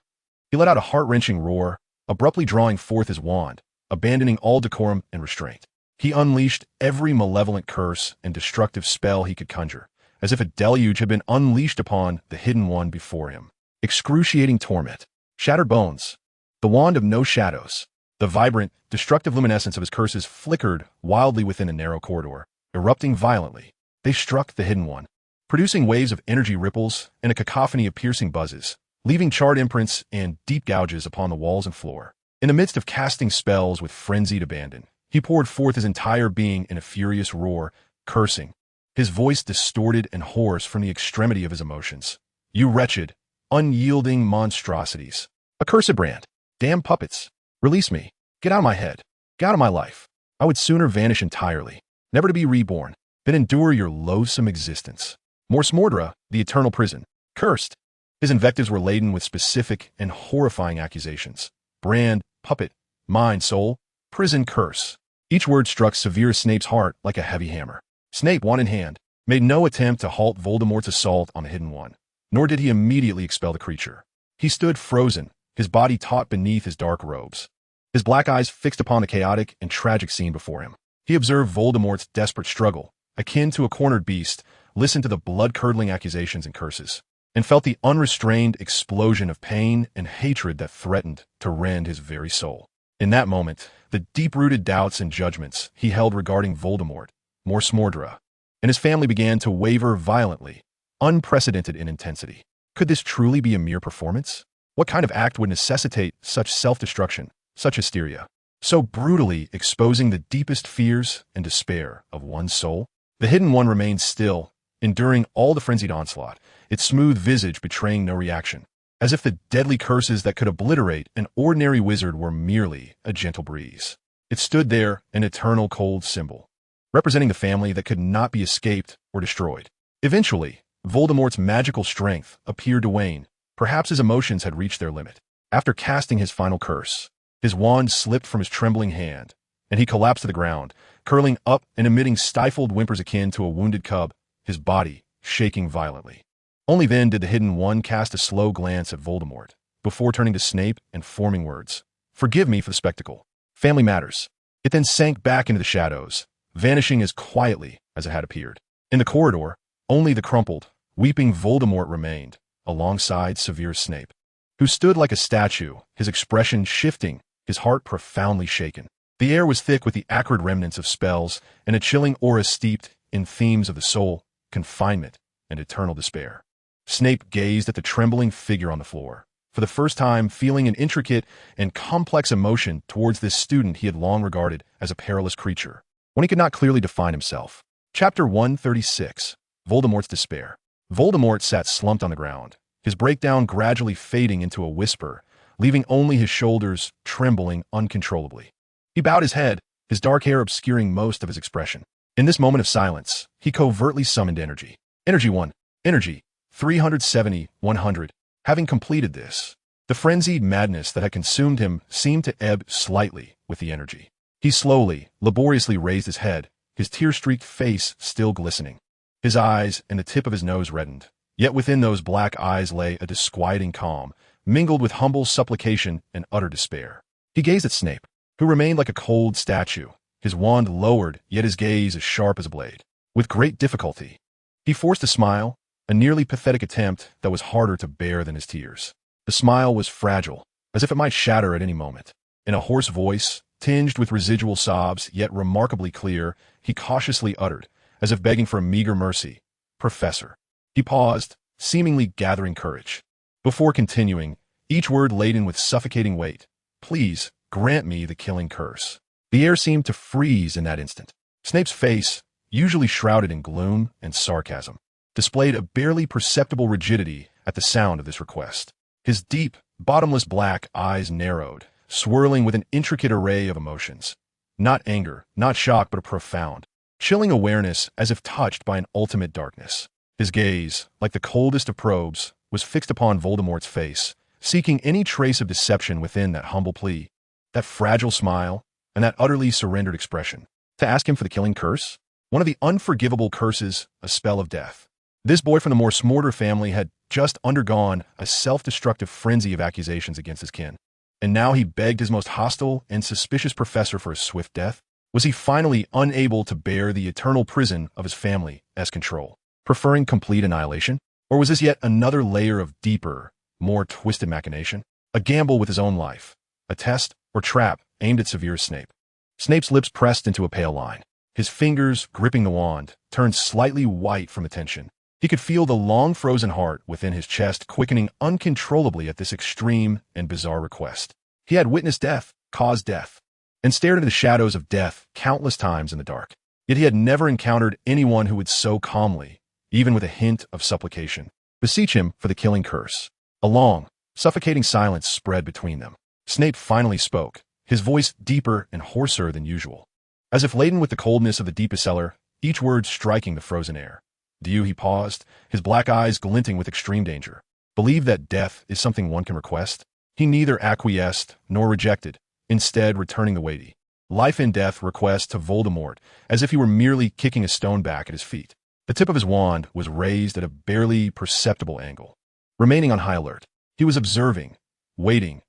He let out a heart-wrenching roar, abruptly drawing forth his wand, abandoning all decorum and restraint. He unleashed every malevolent curse and destructive spell he could conjure, as if a deluge had been unleashed upon the hidden one before him. Excruciating torment, Shattered bones. The wand of no shadows. The vibrant, destructive luminescence of his curses flickered wildly within a narrow corridor, erupting violently. They struck the hidden one, producing waves of energy ripples and a cacophony of piercing buzzes, leaving charred imprints and deep gouges upon the walls and floor. In the midst of casting spells with frenzied abandon, he poured forth his entire being in a furious roar, cursing, his voice distorted and hoarse from the extremity of his emotions. You wretched, unyielding monstrosities. Accursed brand. Damn puppets. Release me. Get out of my head. Get out of my life. I would sooner vanish entirely, never to be reborn, than endure your loathsome existence. Mors Mordra, the eternal prison. Cursed. His invectives were laden with specific and horrifying accusations. Brand, puppet, mind, soul, prison, curse. Each word struck Severus Snape's heart like a heavy hammer. Snape, wand in hand, made no attempt to halt Voldemort's assault on the Hidden One, nor did he immediately expel the creature. He stood frozen, his body taut beneath his dark robes, his black eyes fixed upon the chaotic and tragic scene before him. He observed Voldemort's desperate struggle, akin to a cornered beast, listened to the blood-curdling accusations and curses, and felt the unrestrained explosion of pain and hatred that threatened to rend his very soul. In that moment, the deep-rooted doubts and judgments he held regarding Voldemort, Mors Mordra, and his family began to waver violently, unprecedented in intensity. Could this truly be a mere performance? What kind of act would necessitate such self-destruction, such hysteria, so brutally exposing the deepest fears and despair of one's soul? The Hidden One remained still, enduring all the frenzied onslaught, its smooth visage betraying no reaction, as if the deadly curses that could obliterate an ordinary wizard were merely a gentle breeze. It stood there, an eternal cold symbol, representing the family that could not be escaped or destroyed. Eventually, Voldemort's magical strength appeared to wane. Perhaps his emotions had reached their limit. After casting his final curse, his wand slipped from his trembling hand, and he collapsed to the ground, curling up and emitting stifled whimpers akin to a wounded cub, his body shaking violently. Only then did the Hidden One cast a slow glance at Voldemort, before turning to Snape and forming words. Forgive me for the spectacle. Family matters. It then sank back into the shadows, vanishing as quietly as it had appeared. In the corridor, only the crumpled, weeping Voldemort remained, alongside Severus Snape, who stood like a statue, his expression shifting, his heart profoundly shaken. The air was thick with the acrid remnants of spells, and a chilling aura steeped in themes of the soul, confinement, and eternal despair. Snape gazed at the trembling figure on the floor, for the first time feeling an intricate and complex emotion towards this student he had long regarded as a perilous creature, when he could not clearly define himself. Chapter 136. Voldemort's Despair. Voldemort sat slumped on the ground, his breakdown gradually fading into a whisper, leaving only his shoulders trembling uncontrollably. He bowed his head, his dark hair obscuring most of his expression. In this moment of silence, he covertly summoned energy. Energy 1. Energy. 370, 100. Having completed this, the frenzied madness that had consumed him seemed to ebb slightly with the energy. He slowly, laboriously raised his head, his tear-streaked face still glistening. His eyes and the tip of his nose reddened, yet within those black eyes lay a disquieting calm, mingled with humble supplication and utter despair. He gazed at Snape, who remained like a cold statue, his wand lowered, yet his gaze as sharp as a blade. With great difficulty, he forced a smile, a nearly pathetic attempt that was harder to bear than his tears. The smile was fragile, as if it might shatter at any moment. In a hoarse voice, tinged with residual sobs, yet remarkably clear, he cautiously uttered, as if begging for a meager mercy, "Professor." He paused, seemingly gathering courage, before continuing, each word laden with suffocating weight. "Please, grant me the killing curse." The air seemed to freeze in that instant. Snape's face, usually shrouded in gloom and sarcasm, displayed a barely perceptible rigidity at the sound of this request. His deep, bottomless black eyes narrowed, swirling with an intricate array of emotions. Not anger, not shock, but a profound, chilling awareness as if touched by an ultimate darkness. His gaze, like the coldest of probes, was fixed upon Voldemort's face, seeking any trace of deception within that humble plea, that fragile smile, and that utterly surrendered expression. To ask him for the killing curse? One of the unforgivable curses, a spell of death. This boy from the Mors Mordra family had just undergone a self-destructive frenzy of accusations against his kin, and now he begged his most hostile and suspicious professor for a swift death? Was he finally unable to bear the eternal prison of his family as control, preferring complete annihilation? Or was this yet another layer of deeper, more twisted machination? A gamble with his own life. A test or trap aimed at Severus Snape. Snape's lips pressed into a pale line. His fingers, gripping the wand, turned slightly white from attention. He could feel the long-frozen heart within his chest quickening uncontrollably at this extreme and bizarre request. He had witnessed death, caused death, and stared into the shadows of death countless times in the dark. Yet he had never encountered anyone who would so calmly, even with a hint of supplication, beseech him for the killing curse. A long, suffocating silence spread between them. Snape finally spoke, his voice deeper and hoarser than usual, as if laden with the coldness of the deepest cellar, each word striking the frozen air. Do you, he paused, his black eyes glinting with extreme danger, believe that death is something one can request? He neither acquiesced nor rejected, instead returning the weighty life and death request to Voldemort as if he were merely kicking a stone back at his feet. The tip of his wand was raised at a barely perceptible angle. Remaining on high alert, he was observing, waiting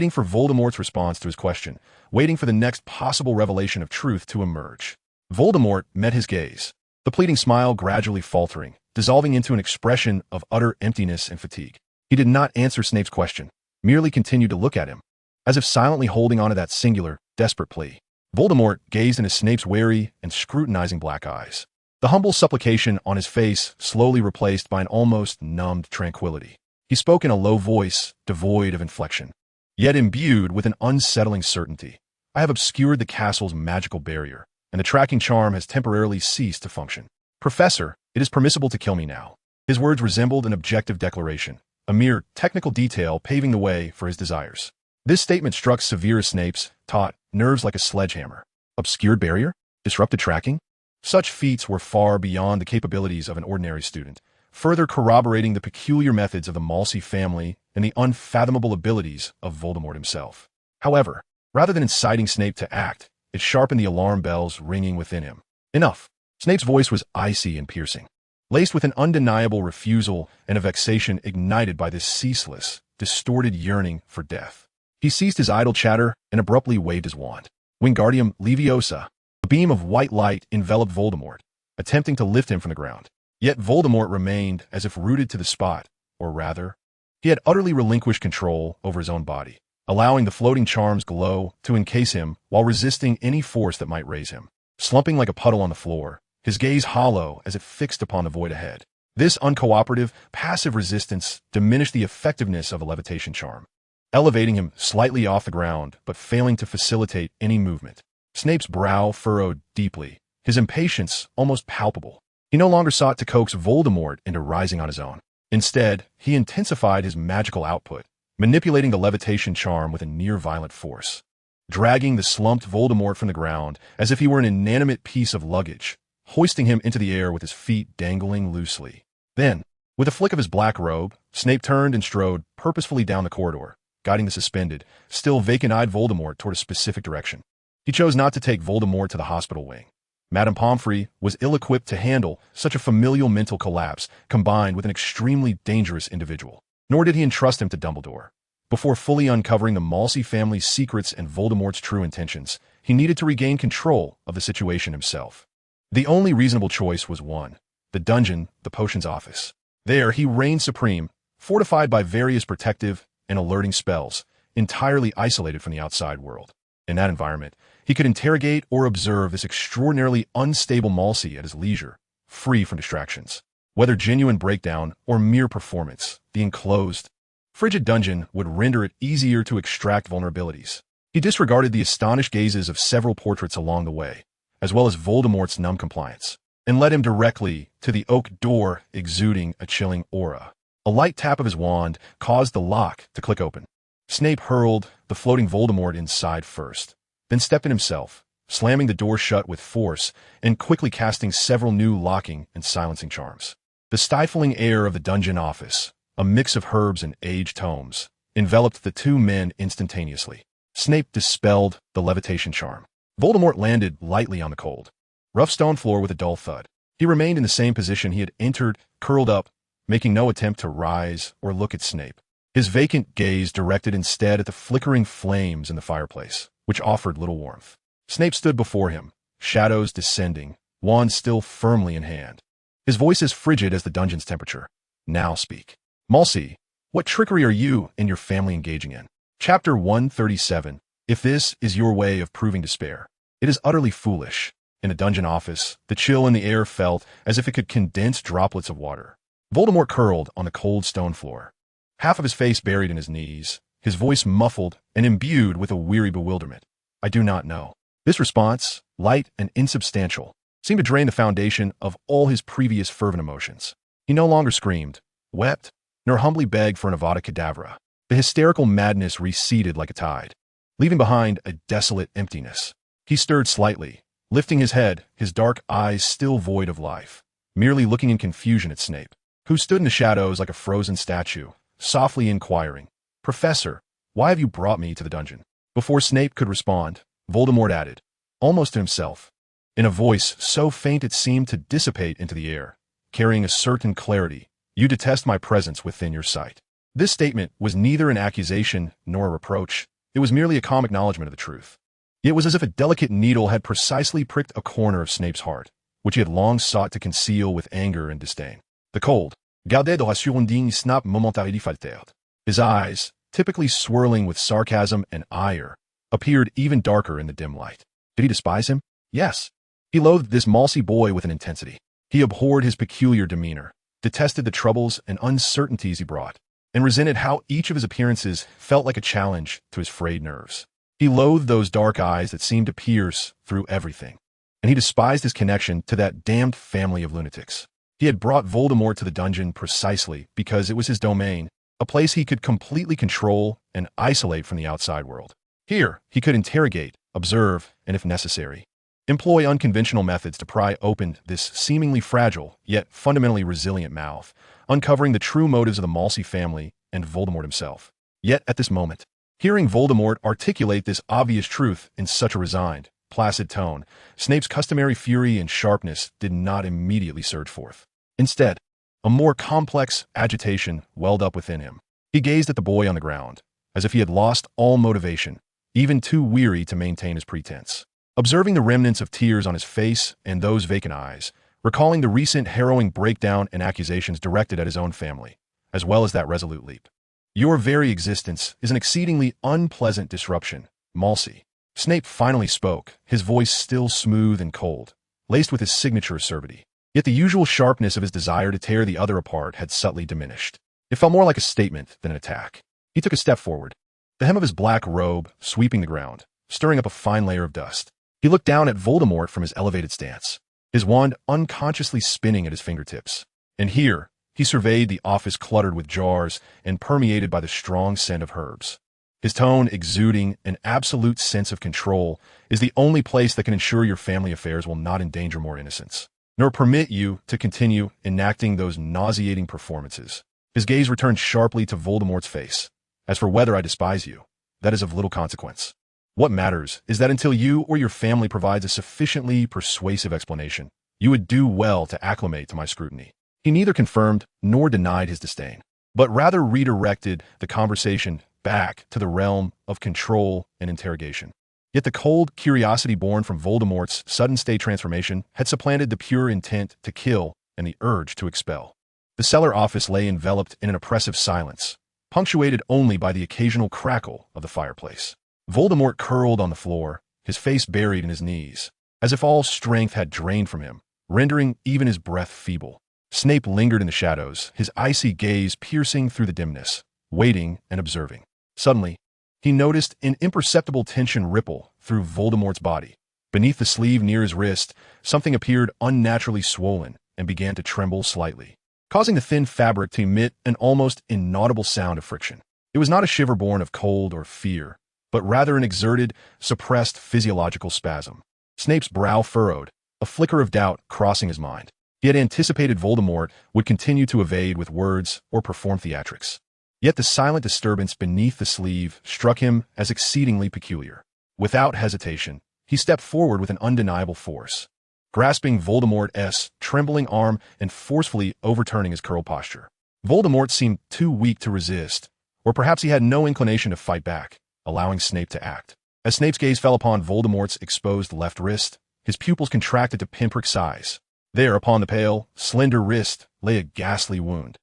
for Voldemort's response to his question, waiting for the next possible revelation of truth to emerge. Voldemort met his gaze, the pleading smile gradually faltering, dissolving into an expression of utter emptiness and fatigue. He did not answer Snape's question, merely continued to look at him, as if silently holding on to that singular, desperate plea. Voldemort gazed into Snape's wary and scrutinizing black eyes, the humble supplication on his face slowly replaced by an almost numbed tranquility. He spoke in a low voice, devoid of inflection, yet imbued with an unsettling certainty. I have obscured the castle's magical barrier, and the tracking charm has temporarily ceased to function. Professor, it is permissible to kill me now. His words resembled an objective declaration, a mere technical detail paving the way for his desires. This statement struck Severus Snape's taut nerves like a sledgehammer. Obscured barrier? Disrupted tracking? Such feats were far beyond the capabilities of an ordinary student, further corroborating the peculiar methods of the Msi family and the unfathomable abilities of Voldemort himself. However, rather than inciting Snape to act, it sharpened the alarm bells ringing within him. Enough. Snape's voice was icy and piercing, laced with an undeniable refusal and a vexation ignited by this ceaseless, distorted yearning for death. He ceased his idle chatter and abruptly waved his wand. Wingardium Leviosa. A beam of white light enveloped Voldemort, attempting to lift him from the ground. Yet Voldemort remained as if rooted to the spot, or rather, he had utterly relinquished control over his own body, allowing the floating charm's glow to encase him while resisting any force that might raise him. Slumping like a puddle on the floor, his gaze hollow as it fixed upon the void ahead. This uncooperative, passive resistance diminished the effectiveness of a levitation charm, elevating him slightly off the ground but failing to facilitate any movement. Snape's brow furrowed deeply, his impatience almost palpable. He no longer sought to coax Voldemort into rising on his own. Instead, he intensified his magical output, manipulating the levitation charm with a near-violent force, dragging the slumped Voldemort from the ground as if he were an inanimate piece of luggage, hoisting him into the air with his feet dangling loosely. Then, with a flick of his black robe, Snape turned and strode purposefully down the corridor, guiding the suspended, still vacant-eyed Voldemort toward a specific direction. He chose not to take Voldemort to the hospital wing. Madame Pomfrey was ill-equipped to handle such a familial mental collapse combined with an extremely dangerous individual. Nor did he entrust him to Dumbledore. Before fully uncovering the Msi family's secrets and Voldemort's true intentions, he needed to regain control of the situation himself. The only reasonable choice was one: the dungeon, the potions office. There he reigned supreme, fortified by various protective and alerting spells, entirely isolated from the outside world. In that environment, he could interrogate or observe this extraordinarily unstable Msi at his leisure, free from distractions. Whether genuine breakdown or mere performance, the enclosed, frigid dungeon would render it easier to extract vulnerabilities. He disregarded the astonished gazes of several portraits along the way, as well as Voldemort's numb compliance, and led him directly to the oak door exuding a chilling aura. A light tap of his wand caused the lock to click open. Snape hurled the floating Voldemort inside first, then stepped in himself, slamming the door shut with force and quickly casting several new locking and silencing charms. The stifling air of the dungeon office, a mix of herbs and aged tomes, enveloped the two men instantaneously. Snape dispelled the levitation charm. Voldemort landed lightly on the cold, rough stone floor with a dull thud. He remained in the same position he had entered, curled up, making no attempt to rise or look at Snape. His vacant gaze directed instead at the flickering flames in the fireplace, which offered little warmth. Snape stood before him, shadows descending, wand still firmly in hand. His voice as frigid as the dungeon's temperature. Now speak. Msi, What trickery are you and your family engaging in? Chapter 137. If this is your way of proving despair, it is utterly foolish. In a dungeon office, the chill in the air felt as if it could condense droplets of water. Voldemort curled on the cold stone floor, half of his face buried in his knees, his voice muffled and imbued with a weary bewilderment. I do not know. This response, light and insubstantial, seemed to drain the foundation of all his previous fervent emotions. He no longer screamed, wept, nor humbly begged for an Avada Kedavra. The hysterical madness receded like a tide, leaving behind a desolate emptiness. He stirred slightly, lifting his head, his dark eyes still void of life, merely looking in confusion at Snape, who stood in the shadows like a frozen statue, softly inquiring, "Professor, why have you brought me to the dungeon?" Before Snape could respond, Voldemort added, almost to himself, in a voice so faint it seemed to dissipate into the air, carrying a certain clarity, "You detest my presence within your sight." This statement was neither an accusation nor a reproach. It was merely a calm acknowledgement of the truth. It was as if a delicate needle had precisely pricked a corner of Snape's heart, which he had long sought to conceal with anger and disdain. The cold, gardait de rassurandine snap momentarily faltered. His eyes, typically swirling with sarcasm and ire, appeared even darker in the dim light. Did he despise him? Yes. He loathed this Malsey boy with an intensity. He abhorred his peculiar demeanor, detested the troubles and uncertainties he brought, and resented how each of his appearances felt like a challenge to his frayed nerves. He loathed those dark eyes that seemed to pierce through everything, and he despised his connection to that damned family of lunatics. He had brought Voldemort to the dungeon precisely because it was his domain, a place he could completely control and isolate from the outside world. Here, he could interrogate, observe, and if necessary, employ unconventional methods to pry open this seemingly fragile, yet fundamentally resilient mouth, uncovering the true motives of the Malsey family and Voldemort himself. Yet at this moment, hearing Voldemort articulate this obvious truth in such a resigned, placid tone, Snape's customary fury and sharpness did not immediately surge forth. Instead, a more complex agitation welled up within him. He gazed at the boy on the ground, as if he had lost all motivation, even too weary to maintain his pretense. Observing the remnants of tears on his face and those vacant eyes, recalling the recent harrowing breakdown and accusations directed at his own family, as well as that resolute leap. Your very existence is an exceedingly unpleasant disruption, Malsey. Snape finally spoke, his voice still smooth and cold, laced with his signature acerbity. Yet the usual sharpness of his desire to tear the other apart had subtly diminished. It felt more like a statement than an attack. He took a step forward, the hem of his black robe sweeping the ground, stirring up a fine layer of dust. He looked down at Voldemort from his elevated stance, his wand unconsciously spinning at his fingertips. And here, he surveyed the office cluttered with jars and permeated by the strong scent of herbs. His tone exuding an absolute sense of control is the only place that can ensure your family affairs will not endanger more innocents, nor permit you to continue enacting those nauseating performances. His gaze returned sharply to Voldemort's face. As for whether I despise you, that is of little consequence. What matters is that until you or your family provides a sufficiently persuasive explanation, you would do well to acclimate to my scrutiny. He neither confirmed nor denied his disdain, but rather redirected the conversation back to the realm of control and interrogation. Yet the cold curiosity born from Voldemort's sudden state transformation had supplanted the pure intent to kill and the urge to expel. The cellar office lay enveloped in an oppressive silence, punctuated only by the occasional crackle of the fireplace. Voldemort curled on the floor, his face buried in his knees, as if all strength had drained from him, rendering even his breath feeble. Snape lingered in the shadows, his icy gaze piercing through the dimness, waiting and observing. Suddenly, he noticed an imperceptible tension ripple through Voldemort's body. Beneath the sleeve near his wrist, something appeared unnaturally swollen and began to tremble slightly, causing the thin fabric to emit an almost inaudible sound of friction. It was not a shiver born of cold or fear, but rather an exerted, suppressed physiological spasm. Snape's brow furrowed, a flicker of doubt crossing his mind. He had anticipated Voldemort would continue to evade with words or perform theatrics. Yet the silent disturbance beneath the sleeve struck him as exceedingly peculiar. Without hesitation, he stepped forward with an undeniable force, grasping Voldemort's trembling arm and forcefully overturning his curled posture. Voldemort seemed too weak to resist, or perhaps he had no inclination to fight back, allowing Snape to act. As Snape's gaze fell upon Voldemort's exposed left wrist, his pupils contracted to pinprick size. There, upon the pale, slender wrist, lay a ghastly wound.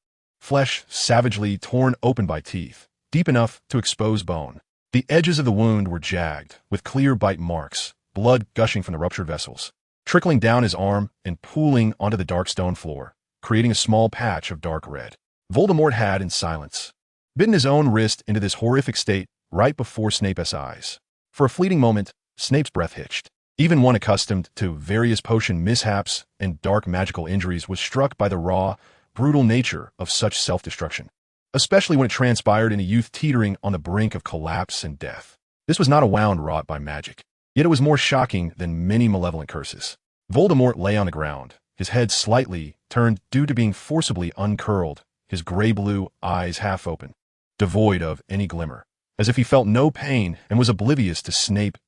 flesh savagely torn open by teeth, deep enough to expose bone. The edges of the wound were jagged, with clear bite marks, blood gushing from the ruptured vessels, trickling down his arm and pooling onto the dark stone floor, creating a small patch of dark red. Voldemort had, in silence, bitten his own wrist into this horrific state right before Snape's eyes. For a fleeting moment, Snape's breath hitched. Even one accustomed to various potion mishaps and dark magical injuries was struck by the raw, brutal nature of such self-destruction, especially when it transpired in a youth teetering on the brink of collapse and death. This was not a wound wrought by magic, yet it was more shocking than many malevolent curses. Voldemort lay on the ground, his head slightly turned due to being forcibly uncurled, his gray-blue eyes half open, devoid of any glimmer, as if he felt no pain and was oblivious to Snape's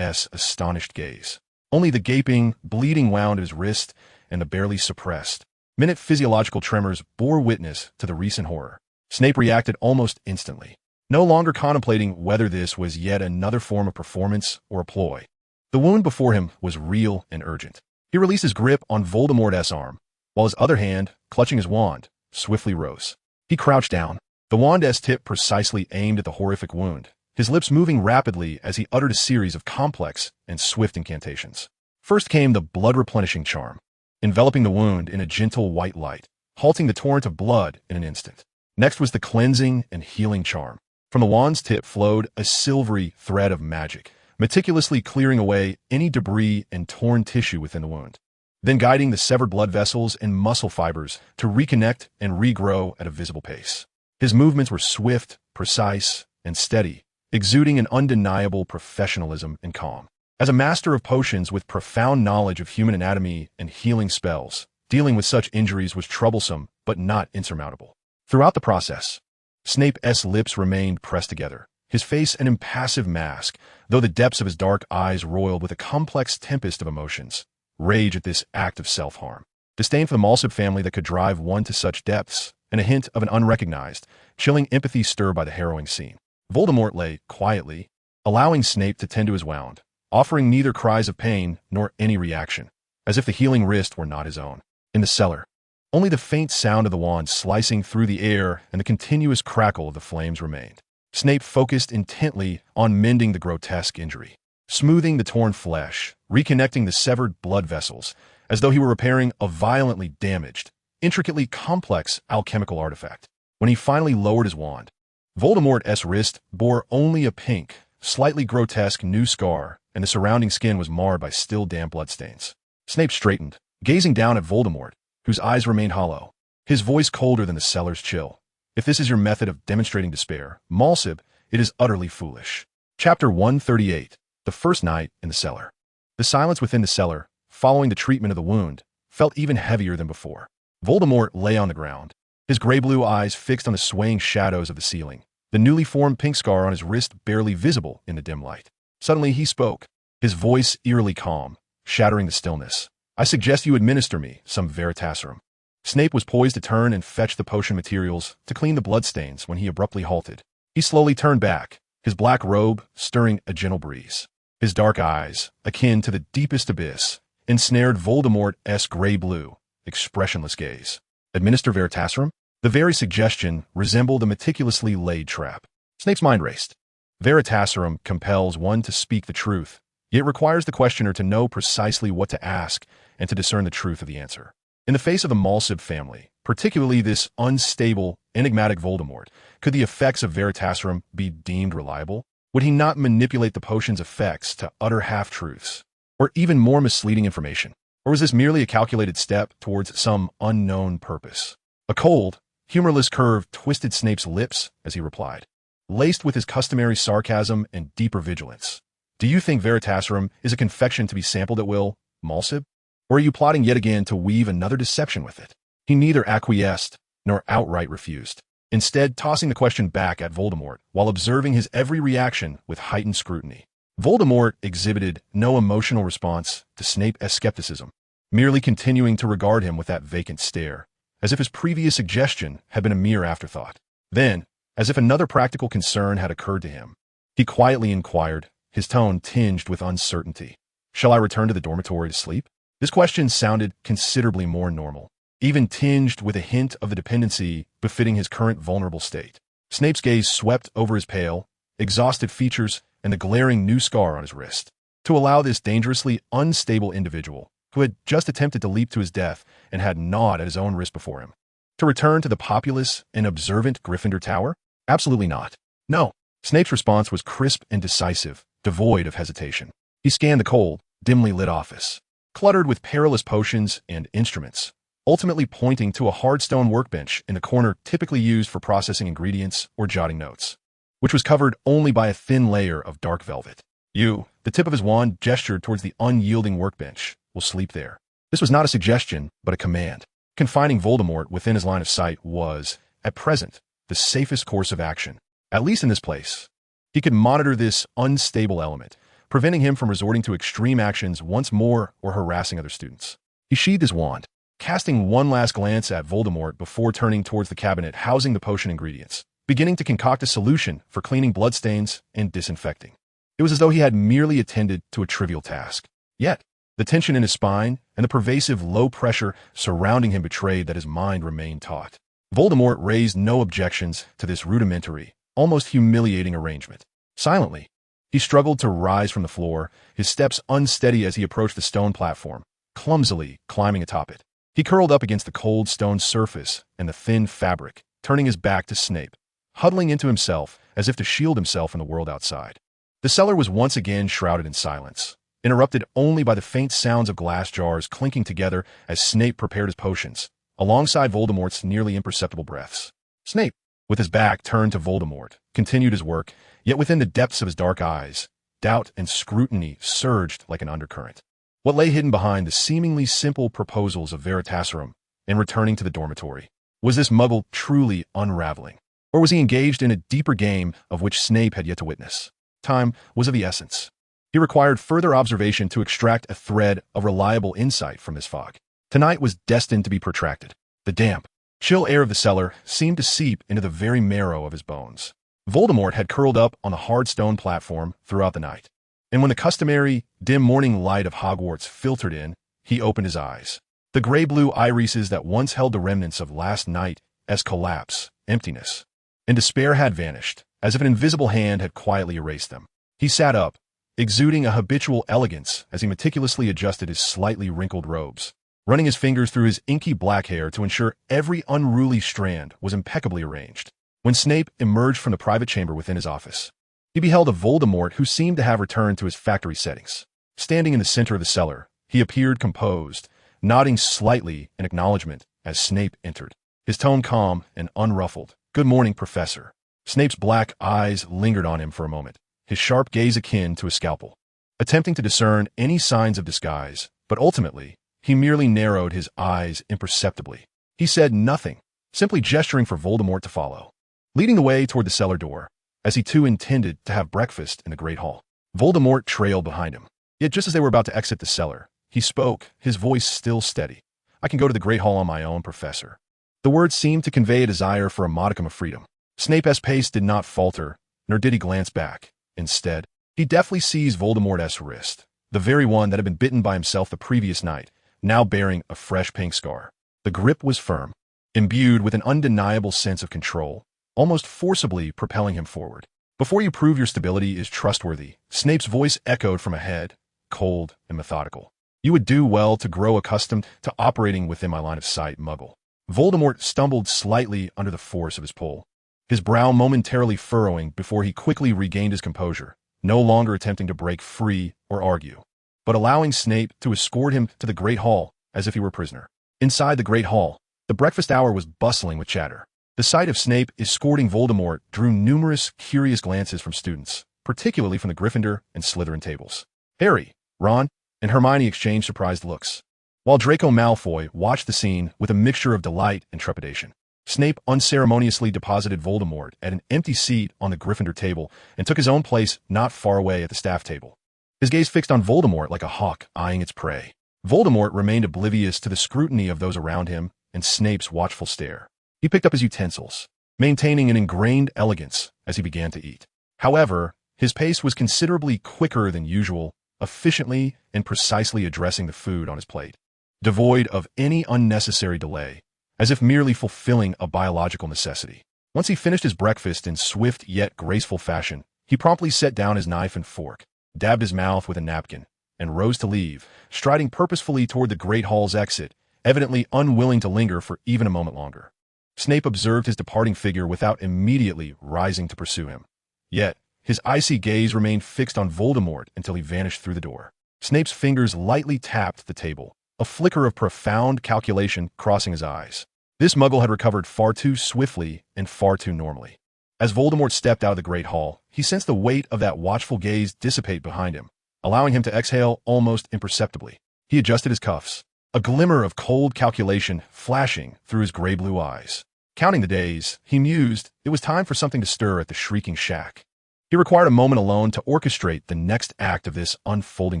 astonished gaze. Only the gaping, bleeding wound of his wrist and the barely suppressed, minute physiological tremors bore witness to the recent horror. Snape reacted almost instantly, no longer contemplating whether this was yet another form of performance or a ploy. The wound before him was real and urgent. He released his grip on Voldemort's arm, while his other hand, clutching his wand, swiftly rose. He crouched down, the wand's tip precisely aimed at the horrific wound, his lips moving rapidly as he uttered a series of complex and swift incantations. First came the blood-replenishing charm, enveloping the wound in a gentle white light, halting the torrent of blood in an instant. Next was the cleansing and healing charm. From the wand's tip flowed a silvery thread of magic, meticulously clearing away any debris and torn tissue within the wound, then guiding the severed blood vessels and muscle fibers to reconnect and regrow at a visible pace. His movements were swift, precise, and steady, exuding an undeniable professionalism and calm. As a master of potions with profound knowledge of human anatomy and healing spells, dealing with such injuries was troublesome but not insurmountable. Throughout the process, Snape's lips remained pressed together, his face an impassive mask, though the depths of his dark eyes roiled with a complex tempest of emotions. Rage at this act of self-harm, disdain for the Malsib family that could drive one to such depths, and a hint of an unrecognized, chilling empathy stirred by the harrowing scene. Voldemort lay quietly, allowing Snape to tend to his wound, offering neither cries of pain nor any reaction, as if the healing wrist were not his own. In the cellar, only the faint sound of the wand slicing through the air and the continuous crackle of the flames remained. Snape focused intently on mending the grotesque injury, smoothing the torn flesh, reconnecting the severed blood vessels, as though he were repairing a violently damaged, intricately complex alchemical artifact. When he finally lowered his wand, Voldemort's wrist bore only a pink, slightly grotesque new scar, and the surrounding skin was marred by still damp bloodstains. Snape straightened, gazing down at Voldemort, whose eyes remained hollow, his voice colder than the cellar's chill. If this is your method of demonstrating despair, Malsib, it is utterly foolish. Chapter 138. The First Night in the Cellar. The silence within the cellar, following the treatment of the wound, felt even heavier than before. Voldemort lay on the ground, his gray-blue eyes fixed on the swaying shadows of the ceiling, the newly formed pink scar on his wrist barely visible in the dim light. Suddenly he spoke, his voice eerily calm, shattering the stillness. "I suggest you administer me some Veritaserum." Snape was poised to turn and fetch the potion materials to clean the bloodstains when he abruptly halted. He slowly turned back, his black robe stirring a gentle breeze. His dark eyes, akin to the deepest abyss, ensnared Voldemort's gray-blue, expressionless gaze. Administer Veritaserum? The very suggestion resembled a meticulously laid trap. Snape's mind raced. Veritaserum compels one to speak the truth, yet requires the questioner to know precisely what to ask and to discern the truth of the answer. In the face of the Malsib family, particularly this unstable, enigmatic Voldemort, could the effects of Veritaserum be deemed reliable? Would he not manipulate the potion's effects to utter half-truths, or even more misleading information? Or was this merely a calculated step towards some unknown purpose? A cold, humorless curve twisted Snape's lips as he replied, laced with his customary sarcasm and deeper vigilance. "Do you think Veritaserum is a confection to be sampled at will, Malsib? Or are you plotting yet again to weave another deception with it?" He neither acquiesced nor outright refused, instead tossing the question back at Voldemort while observing his every reaction with heightened scrutiny. Voldemort exhibited no emotional response to Snape's skepticism, merely continuing to regard him with that vacant stare, as if his previous suggestion had been a mere afterthought. Then, as if another practical concern had occurred to him, he quietly inquired, his tone tinged with uncertainty, "Shall I return to the dormitory to sleep?" This question sounded considerably more normal, even tinged with a hint of the dependency befitting his current vulnerable state. Snape's gaze swept over his pale, exhausted features and the glaring new scar on his wrist. To allow this dangerously unstable individual, who had just attempted to leap to his death and had gnawed at his own wrist before him, to return to the populous and observant Gryffindor Tower? Absolutely not. No. Snape's response was crisp and decisive, devoid of hesitation. He scanned the cold, dimly lit office, cluttered with perilous potions and instruments, ultimately pointing to a hard stone workbench in the corner typically used for processing ingredients or jotting notes, which was covered only by a thin layer of dark velvet. The tip of his wand gestured towards the unyielding workbench, will sleep there. This was not a suggestion, but a command. Confining Voldemort within his line of sight was, at present, the safest course of action, at least in this place. He could monitor this unstable element, preventing him from resorting to extreme actions once more or harassing other students. He sheathed his wand, casting one last glance at Voldemort before turning towards the cabinet housing the potion ingredients, beginning to concoct a solution for cleaning bloodstains and disinfecting. It was as though he had merely attended to a trivial task. Yet, the tension in his spine and the pervasive low pressure surrounding him betrayed that his mind remained taut. Voldemort raised no objections to this rudimentary, almost humiliating arrangement. Silently, he struggled to rise from the floor, his steps unsteady as he approached the stone platform, clumsily climbing atop it. He curled up against the cold stone surface and the thin fabric, turning his back to Snape, huddling into himself as if to shield himself from the world outside. The cellar was once again shrouded in silence, interrupted only by the faint sounds of glass jars clinking together as Snape prepared his potions, alongside Voldemort's nearly imperceptible breaths. Snape, with his back turned to Voldemort, continued his work, yet within the depths of his dark eyes, doubt and scrutiny surged like an undercurrent. What lay hidden behind the seemingly simple proposals of Veritaserum in returning to the dormitory? Was this Muggle truly unraveling? Or was he engaged in a deeper game of which Snape had yet to witness? Time was of the essence. He required further observation to extract a thread of reliable insight from this fog. Tonight was destined to be protracted. The damp, chill air of the cellar seemed to seep into the very marrow of his bones. Voldemort had curled up on the hard stone platform throughout the night, and when the customary dim morning light of Hogwarts filtered in, he opened his eyes. The gray-blue irises that once held the remnants of last night as collapse, emptiness, and despair had vanished, as if an invisible hand had quietly erased them. He sat up, exuding a habitual elegance as he meticulously adjusted his slightly wrinkled robes, running his fingers through his inky black hair to ensure every unruly strand was impeccably arranged. When Snape emerged from the private chamber within his office, he beheld a Voldemort who seemed to have returned to his factory settings. Standing in the center of the cellar, he appeared composed, nodding slightly in acknowledgement as Snape entered, his tone calm and unruffled. "Good morning, Professor." Snape's black eyes lingered on him for a moment, his sharp gaze akin to a scalpel, attempting to discern any signs of disguise, but ultimately, he merely narrowed his eyes imperceptibly. He said nothing, simply gesturing for Voldemort to follow, leading the way toward the cellar door, as he too intended to have breakfast in the Great Hall. Voldemort trailed behind him. Yet just as they were about to exit the cellar, he spoke, his voice still steady. "I can go to the Great Hall on my own, Professor." The words seemed to convey a desire for a modicum of freedom. Snape's pace did not falter, nor did he glance back. Instead, he deftly seized Voldemort's wrist, the very one that had been bitten by himself the previous night, now bearing a fresh pink scar. The grip was firm, imbued with an undeniable sense of control, almost forcibly propelling him forward. "Before you prove your stability is trustworthy," Snape's voice echoed from ahead, cold and methodical. "You would do well to grow accustomed to operating within my line of sight, Muggle." Voldemort stumbled slightly under the force of his pull, his brow momentarily furrowing before he quickly regained his composure, no longer attempting to break free or argue, but allowing Snape to escort him to the Great Hall as if he were a prisoner. Inside the Great Hall, the breakfast hour was bustling with chatter. The sight of Snape escorting Voldemort drew numerous curious glances from students, particularly from the Gryffindor and Slytherin tables. Harry, Ron, and Hermione exchanged surprised looks, while Draco Malfoy watched the scene with a mixture of delight and trepidation. Snape unceremoniously deposited Voldemort at an empty seat on the Gryffindor table and took his own place not far away at the staff table, his gaze fixed on Voldemort like a hawk eyeing its prey. Voldemort remained oblivious to the scrutiny of those around him and Snape's watchful stare. He picked up his utensils, maintaining an ingrained elegance as he began to eat. However, his pace was considerably quicker than usual, efficiently and precisely addressing the food on his plate. devoid of any unnecessary delay, as if merely fulfilling a biological necessity. Once he finished his breakfast in swift yet graceful fashion, he promptly set down his knife and fork, dabbed his mouth with a napkin, and rose to leave, striding purposefully toward the Great Hall's exit, evidently unwilling to linger for even a moment longer. Snape observed his departing figure without immediately rising to pursue him. Yet, his icy gaze remained fixed on Voldemort until he vanished through the door. Snape's fingers lightly tapped the table, a flicker of profound calculation crossing his eyes. This muggle had recovered far too swiftly and far too normally. As Voldemort stepped out of the Great Hall, he sensed the weight of that watchful gaze dissipate behind him, allowing him to exhale almost imperceptibly. He adjusted his cuffs, a glimmer of cold calculation flashing through his gray-blue eyes. Counting the days, he mused, it was time for something to stir at the Shrieking Shack. He required a moment alone to orchestrate the next act of this unfolding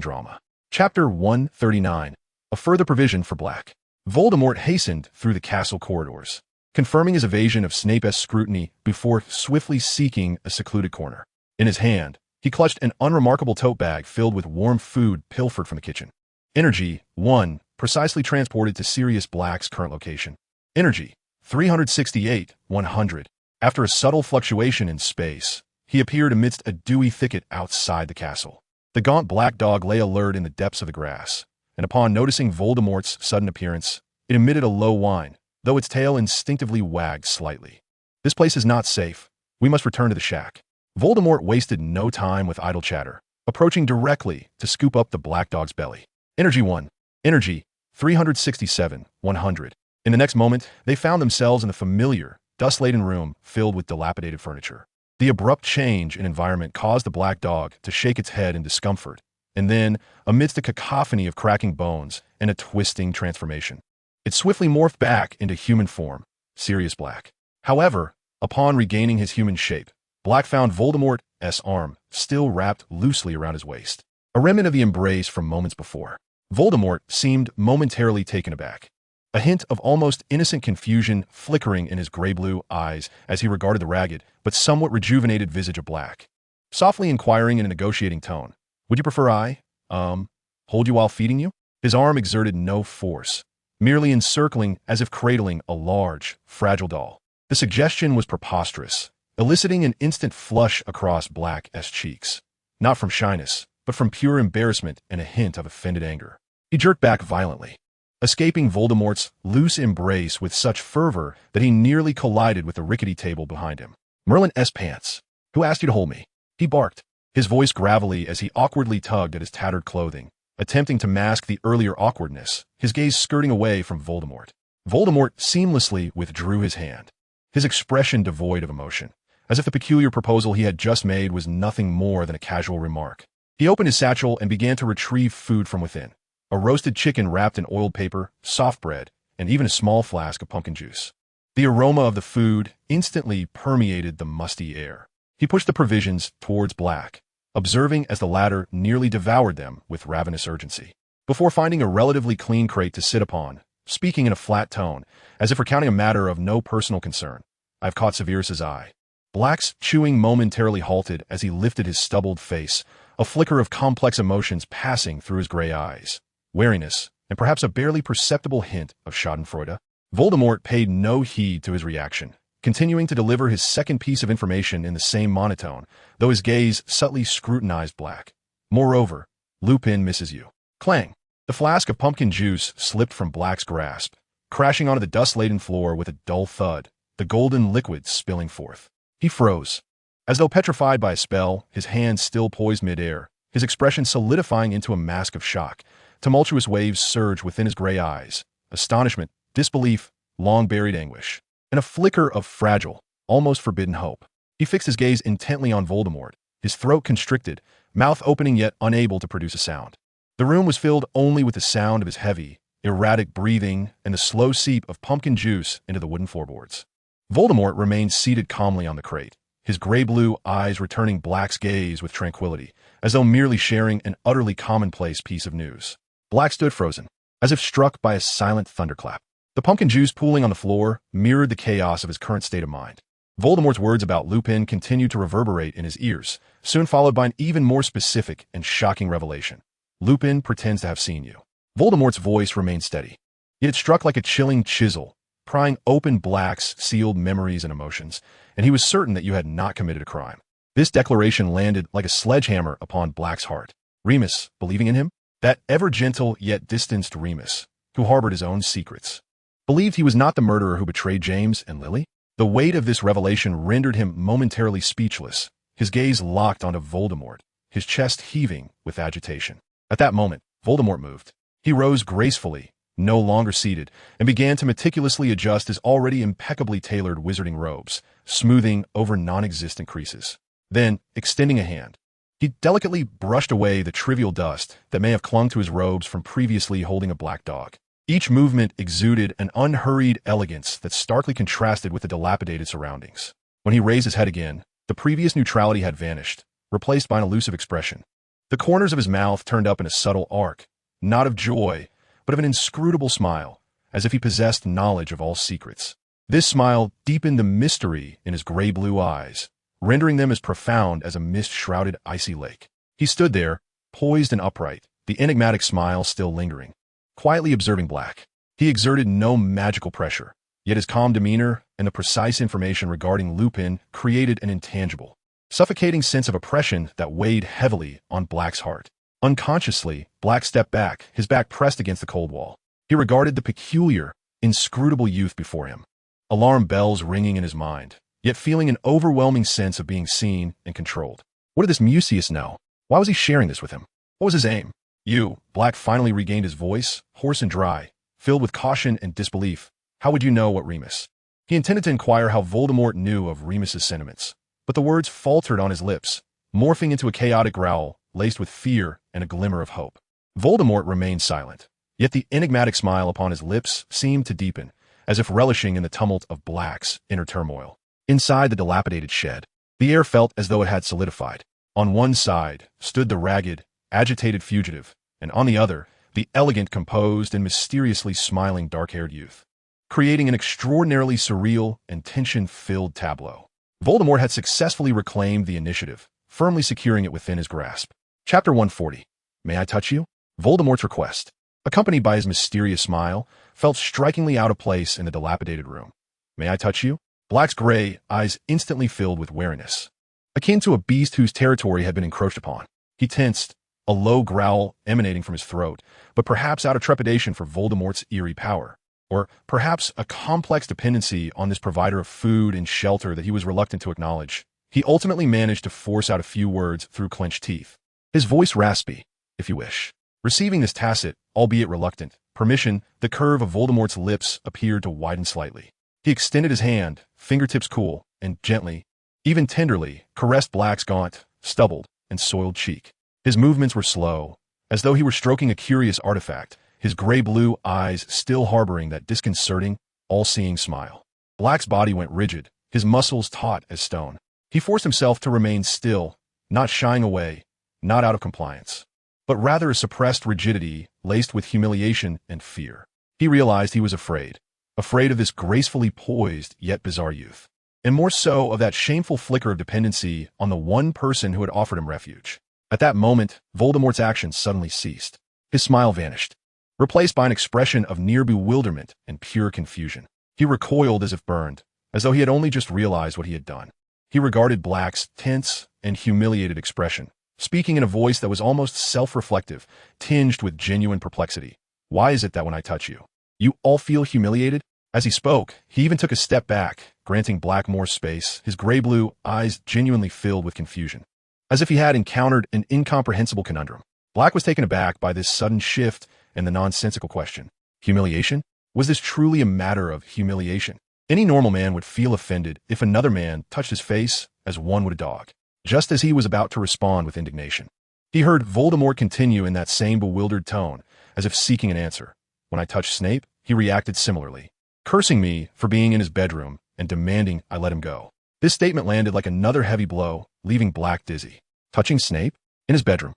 drama. Chapter 139. A further provision for Black. Voldemort hastened through the castle corridors, confirming his evasion of Snape's scrutiny before swiftly seeking a secluded corner. In his hand, he clutched an unremarkable tote bag filled with warm food pilfered from the kitchen. Energy 1, precisely transported to Sirius Black's current location. Energy 368, 100. After a subtle fluctuation in space, he appeared amidst a dewy thicket outside the castle. The gaunt black dog lay alert in the depths of the grass, and upon noticing Voldemort's sudden appearance, it emitted a low whine, though its tail instinctively wagged slightly. This place is not safe. We must return to the shack. Voldemort wasted no time with idle chatter, approaching directly to scoop up the black dog's belly. Energy 1. Energy 367, 100. In the next moment, they found themselves in the familiar, dust-laden room filled with dilapidated furniture. The abrupt change in environment caused the black dog to shake its head in discomfort, and then, amidst a cacophony of cracking bones and a twisting transformation, it swiftly morphed back into human form, Sirius Black. However, upon regaining his human shape, Black found Voldemort's arm still wrapped loosely around his waist, a remnant of the embrace from moments before. Voldemort seemed momentarily taken aback, a hint of almost innocent confusion flickering in his gray-blue eyes as he regarded the ragged but somewhat rejuvenated visage of Black. Softly inquiring in a negotiating tone, "Would you prefer hold you while feeding you?" His arm exerted no force, merely encircling as if cradling a large, fragile doll. The suggestion was preposterous, eliciting an instant flush across Black's cheeks, not from shyness, but from pure embarrassment and a hint of offended anger. He jerked back violently, escaping Voldemort's loose embrace with such fervor that he nearly collided with the rickety table behind him. "Merlin S. Pants, who asked you to hold me?" he barked, his voice gravelly as he awkwardly tugged at his tattered clothing, attempting to mask the earlier awkwardness, his gaze skirting away from Voldemort. Voldemort seamlessly withdrew his hand, his expression devoid of emotion, as if the peculiar proposal he had just made was nothing more than a casual remark. He opened his satchel and began to retrieve food from within. A roasted chicken wrapped in oiled paper, soft bread, and even a small flask of pumpkin juice. The aroma of the food instantly permeated the musty air. He pushed the provisions towards Black, observing as the latter nearly devoured them with ravenous urgency. Before finding a relatively clean crate to sit upon, speaking in a flat tone, as if recounting a matter of no personal concern, "I've caught Severus's eye." Black's chewing momentarily halted as he lifted his stubbled face, a flicker of complex emotions passing through his gray eyes. Wariness, and perhaps a barely perceptible hint of schadenfreude. Voldemort paid no heed to his reaction, continuing to deliver his second piece of information in the same monotone, though his gaze subtly scrutinized Black. "Moreover, Lupin misses you." Clang! The flask of pumpkin juice slipped from Black's grasp, crashing onto the dust-laden floor with a dull thud, the golden liquid spilling forth. He froze. As though petrified by a spell, his hands still poised mid-air, his expression solidifying into a mask of shock. Tumultuous waves surged within his gray eyes, astonishment, disbelief, long-buried anguish, and a flicker of fragile, almost forbidden hope. He fixed his gaze intently on Voldemort, his throat constricted, mouth opening yet unable to produce a sound. The room was filled only with the sound of his heavy, erratic breathing and the slow seep of pumpkin juice into the wooden floorboards. Voldemort remained seated calmly on the crate, his gray-blue eyes returning Black's gaze with tranquility, as though merely sharing an utterly commonplace piece of news. Black stood frozen, as if struck by a silent thunderclap. The pumpkin juice pooling on the floor mirrored the chaos of his current state of mind. Voldemort's words about Lupin continued to reverberate in his ears, soon followed by an even more specific and shocking revelation. "Lupin pretends to have seen you." Voldemort's voice remained steady. It had struck like a chilling chisel, prying open Black's sealed memories and emotions, and he was certain that you had not committed a crime. This declaration landed like a sledgehammer upon Black's heart. Remus, believing in him? That ever-gentle yet distanced Remus, who harbored his own secrets, believed he was not the murderer who betrayed James and Lily? The weight of this revelation rendered him momentarily speechless, his gaze locked onto Voldemort, his chest heaving with agitation. At that moment, Voldemort moved. He rose gracefully, no longer seated, and began to meticulously adjust his already impeccably tailored wizarding robes, smoothing over non-existent creases. Then, extending a hand, he delicately brushed away the trivial dust that may have clung to his robes from previously holding a black dog. Each movement exuded an unhurried elegance that starkly contrasted with the dilapidated surroundings. When he raised his head again, the previous neutrality had vanished, replaced by an elusive expression. The corners of his mouth turned up in a subtle arc, not of joy, but of an inscrutable smile, as if he possessed knowledge of all secrets. This smile deepened the mystery in his gray-blue eyes, rendering them as profound as a mist-shrouded icy lake. He stood there, poised and upright, the enigmatic smile still lingering, quietly observing Black. He exerted no magical pressure, yet his calm demeanor and the precise information regarding Lupin created an intangible, suffocating sense of oppression that weighed heavily on Black's heart. Unconsciously, Black stepped back, his back pressed against the cold wall. He regarded the peculiar, inscrutable youth before him, alarm bells ringing in his mind, yet feeling an overwhelming sense of being seen and controlled. What did this Mucius know? Why was he sharing this with him? What was his aim? You, Black finally regained his voice, hoarse and dry, filled with caution and disbelief. How would you know what Remus? He intended to inquire how Voldemort knew of Remus's sentiments, but the words faltered on his lips, morphing into a chaotic growl, laced with fear and a glimmer of hope. Voldemort remained silent, yet the enigmatic smile upon his lips seemed to deepen, as if relishing in the tumult of Black's inner turmoil. Inside the dilapidated shed, the air felt as though it had solidified. On one side stood the ragged, agitated fugitive, and on the other, the elegant, composed, and mysteriously smiling dark-haired youth, creating an extraordinarily surreal and tension-filled tableau. Voldemort had successfully reclaimed the initiative, firmly securing it within his grasp. Chapter 140. May I touch you? Voldemort's request, accompanied by his mysterious smile, felt strikingly out of place in the dilapidated room. May I touch you? Black's gray eyes instantly filled with wariness, akin to a beast whose territory had been encroached upon. He tensed, a low growl emanating from his throat, but perhaps out of trepidation for Voldemort's eerie power, or perhaps a complex dependency on this provider of food and shelter that he was reluctant to acknowledge. He ultimately managed to force out a few words through clenched teeth, his voice raspy, if you wish. Receiving this tacit, albeit reluctant, permission, the curve of Voldemort's lips appeared to widen slightly. He extended his hand, fingertips cool, and gently, even tenderly, caressed Black's gaunt, stubbled, and soiled cheek. His movements were slow, as though he were stroking a curious artifact, his gray-blue eyes still harboring that disconcerting, all-seeing smile. Black's body went rigid, his muscles taut as stone. He forced himself to remain still, not shying away, not out of compliance, but rather a suppressed rigidity laced with humiliation and fear. He realized he was afraid of this gracefully poised yet bizarre youth, and more so of that shameful flicker of dependency on the one person who had offered him refuge. At that moment, Voldemort's actions suddenly ceased. His smile vanished, replaced by an expression of near bewilderment and pure confusion. He recoiled as if burned, as though he had only just realized what he had done. He regarded Black's tense and humiliated expression, speaking in a voice that was almost self-reflective, tinged with genuine perplexity. Why is it that when I touch you, you all feel humiliated? As he spoke, he even took a step back, granting Black more space, his gray-blue eyes genuinely filled with confusion, as if he had encountered an incomprehensible conundrum. Black was taken aback by this sudden shift and the nonsensical question. Humiliation? Was this truly a matter of humiliation? Any normal man would feel offended if another man touched his face as one would a dog. Just as he was about to respond with indignation, he heard Voldemort continue in that same bewildered tone, as if seeking an answer. When I touched Snape, he reacted similarly, cursing me for being in his bedroom and demanding I let him go. This statement landed like another heavy blow, leaving Black dizzy. Touching Snape? In his bedroom?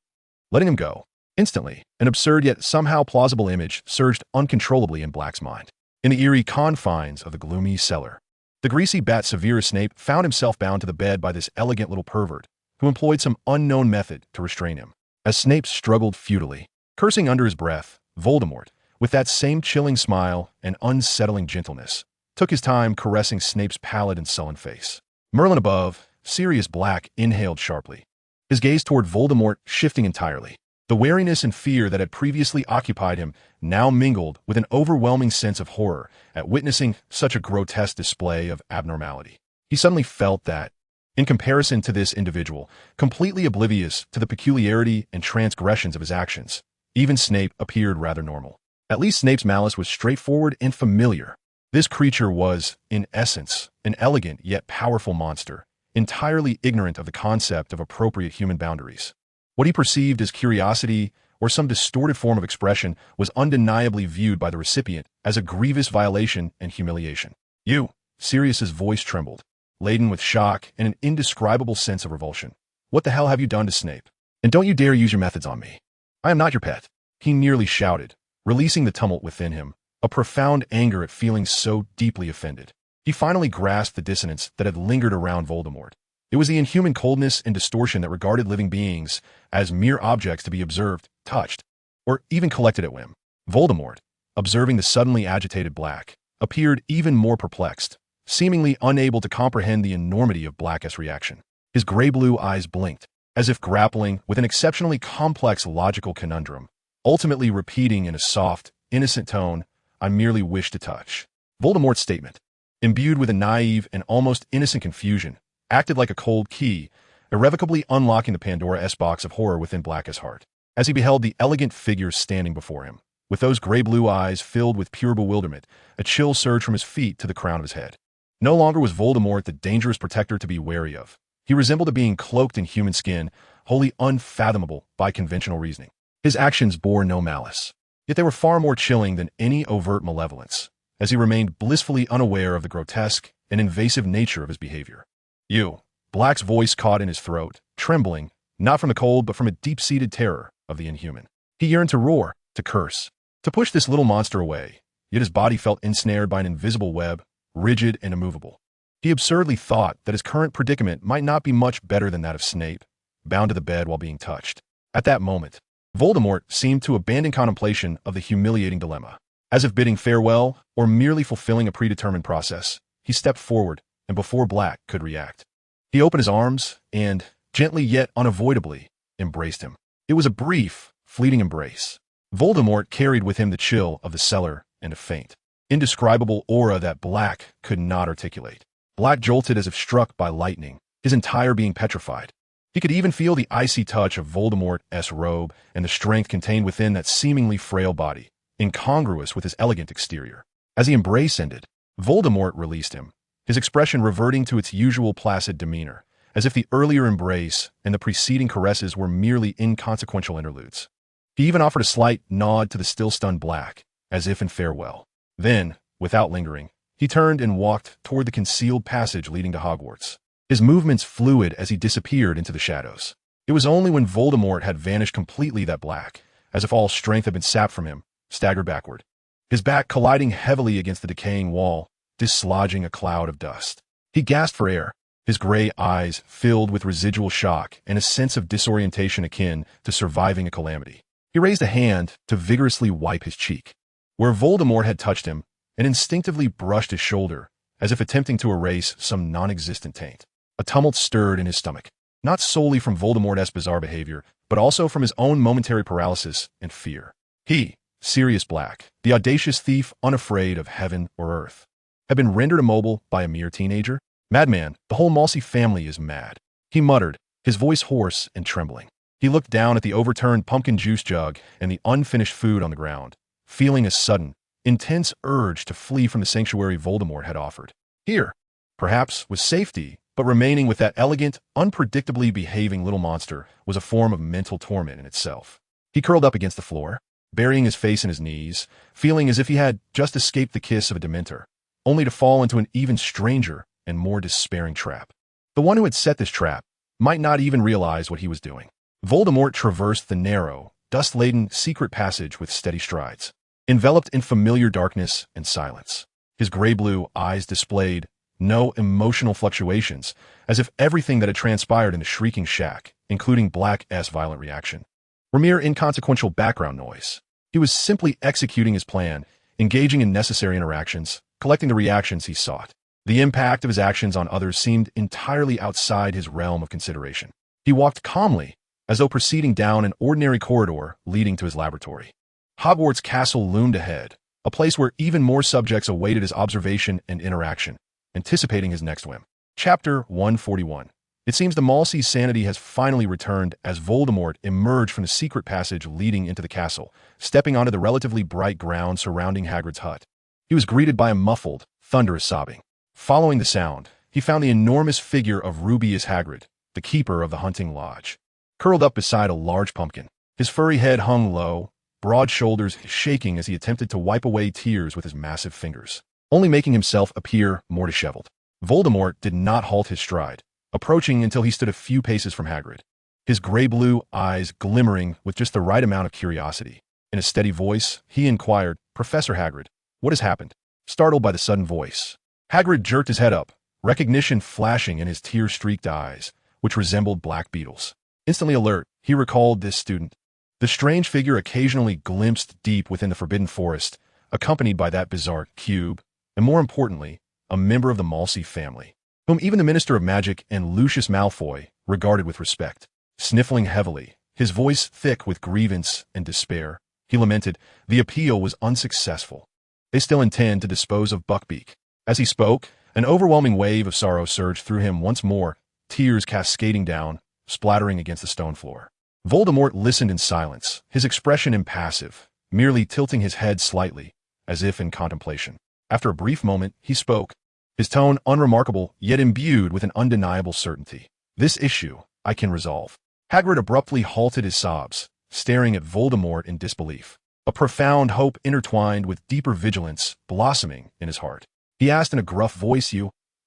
Letting him go? Instantly, an absurd yet somehow plausible image surged uncontrollably in Black's mind. In the eerie confines of the gloomy cellar, the greasy bat Severus Snape found himself bound to the bed by this elegant little pervert, who employed some unknown method to restrain him. As Snape struggled futilely, cursing under his breath, Voldemort, with that same chilling smile and unsettling gentleness, took his time caressing Snape's pallid and sullen face. Merlin above, Sirius Black inhaled sharply, his gaze toward Voldemort shifting entirely. The wariness and fear that had previously occupied him now mingled with an overwhelming sense of horror at witnessing such a grotesque display of abnormality. He suddenly felt that, in comparison to this individual, completely oblivious to the peculiarity and transgressions of his actions, even Snape appeared rather normal. At least Snape's malice was straightforward and familiar. This creature was, in essence, an elegant yet powerful monster, entirely ignorant of the concept of appropriate human boundaries. What he perceived as curiosity or some distorted form of expression was undeniably viewed by the recipient as a grievous violation and humiliation. "You," Sirius's voice trembled, laden with shock and an indescribable sense of revulsion. "What the hell have you done to Snape? And don't you dare use your methods on me. I am not your pet," he nearly shouted, releasing the tumult within him, a profound anger at feeling so deeply offended. He finally grasped the dissonance that had lingered around Voldemort. It was the inhuman coldness and distortion that regarded living beings as mere objects to be observed, touched, or even collected at whim. Voldemort, observing the suddenly agitated Black, appeared even more perplexed, seemingly unable to comprehend the enormity of Black's reaction. His gray-blue eyes blinked, as if grappling with an exceptionally complex logical conundrum, ultimately repeating in a soft, innocent tone, "I merely wish to touch." Voldemort's statement, imbued with a naive and almost innocent confusion, acted like a cold key, irrevocably unlocking the Pandora's box of horror within Black's heart. As he beheld the elegant figure standing before him, with those gray-blue eyes filled with pure bewilderment, a chill surged from his feet to the crown of his head. No longer was Voldemort the dangerous protector to be wary of. He resembled a being cloaked in human skin, wholly unfathomable by conventional reasoning. His actions bore no malice, yet they were far more chilling than any overt malevolence, as he remained blissfully unaware of the grotesque and invasive nature of his behavior. "You," Black's voice caught in his throat, trembling, not from the cold but from a deep-seated terror of the inhuman. He yearned to roar, to curse, to push this little monster away, yet his body felt ensnared by an invisible web, rigid and immovable. He absurdly thought that his current predicament might not be much better than that of Snape, bound to the bed while being touched. At that moment, Voldemort seemed to abandon contemplation of the humiliating dilemma. As if bidding farewell or merely fulfilling a predetermined process, he stepped forward, and before Black could react, he opened his arms and, gently yet unavoidably, embraced him. It was a brief, fleeting embrace. Voldemort carried with him the chill of the cellar and a faint, indescribable aura that Black could not articulate. Black jolted as if struck by lightning, his entire being petrified. He could even feel the icy touch of Voldemort's robe and the strength contained within that seemingly frail body, incongruous with his elegant exterior. As the embrace ended, Voldemort released him, his expression reverting to its usual placid demeanor, as if the earlier embrace and the preceding caresses were merely inconsequential interludes. He even offered a slight nod to the still-stunned Black, as if in farewell. Then, without lingering, he turned and walked toward the concealed passage leading to Hogwarts, his movements fluid as he disappeared into the shadows. It was only when Voldemort had vanished completely that Black, as if all strength had been sapped from him, staggered backward, his back colliding heavily against the decaying wall, dislodging a cloud of dust. He gasped for air, his gray eyes filled with residual shock and a sense of disorientation akin to surviving a calamity. He raised a hand to vigorously wipe his cheek, where Voldemort had touched him, and instinctively brushed his shoulder, as if attempting to erase some non-existent taint. A tumult stirred in his stomach, not solely from Voldemort's bizarre behavior, but also from his own momentary paralysis and fear. He, Sirius Black, the audacious thief unafraid of heaven or earth, had been rendered immobile by a mere teenager? "Madman, the whole Malsey family is mad," he muttered, his voice hoarse and trembling. He looked down at the overturned pumpkin juice jug and the unfinished food on the ground, feeling a sudden, intense urge to flee from the sanctuary Voldemort had offered. Here, perhaps, was safety, but remaining with that elegant, unpredictably behaving little monster was a form of mental torment in itself. He curled up against the floor, burying his face in his knees, feeling as if he had just escaped the kiss of a Dementor, only to fall into an even stranger and more despairing trap. The one who had set this trap might not even realize what he was doing. Voldemort traversed the narrow, dust-laden secret passage with steady strides, enveloped in familiar darkness and silence. His gray-blue eyes displayed no emotional fluctuations, as if everything that had transpired in the shrieking shack, including Black's violent reaction, were mere inconsequential background noise. He was simply executing his plan, engaging in necessary interactions, collecting the reactions he sought. The impact of his actions on others seemed entirely outside his realm of consideration. He walked calmly, as though proceeding down an ordinary corridor leading to his laboratory. Hogwarts Castle loomed ahead, a place where even more subjects awaited his observation and interaction, anticipating his next whim. Chapter 141. It seems the Malsi's sanity has finally returned as Voldemort emerged from the secret passage leading into the castle, stepping onto the relatively bright ground surrounding Hagrid's hut. He was greeted by a muffled, thunderous sobbing. Following the sound, he found the enormous figure of Rubeus Hagrid, the keeper of the hunting lodge, curled up beside a large pumpkin. His furry head hung low, broad shoulders shaking as he attempted to wipe away tears with his massive fingers, only making himself appear more disheveled. Voldemort did not halt his stride, approaching until he stood a few paces from Hagrid, his gray-blue eyes glimmering with just the right amount of curiosity. In a steady voice, he inquired, "Professor Hagrid, what has happened?" Startled by the sudden voice, Hagrid jerked his head up, recognition flashing in his tear-streaked eyes, which resembled black beetles. Instantly alert, he recalled this student. The strange figure occasionally glimpsed deep within the Forbidden Forest, accompanied by that bizarre cube, and more importantly, a member of the Malsi family, whom even the Minister of Magic and Lucius Malfoy regarded with respect. Sniffling heavily, his voice thick with grievance and despair, he lamented, the appeal was unsuccessful. They still intend to dispose of Buckbeak. As he spoke, an overwhelming wave of sorrow surged through him once more, tears cascading down, splattering against the stone floor. Voldemort listened in silence, his expression impassive, merely tilting his head slightly, as if in contemplation. After a brief moment, he spoke, his tone unremarkable, yet imbued with an undeniable certainty. "This issue, I can resolve." Hagrid abruptly halted his sobs, staring at Voldemort in disbelief, a profound hope intertwined with deeper vigilance blossoming in his heart. He asked in a gruff voice,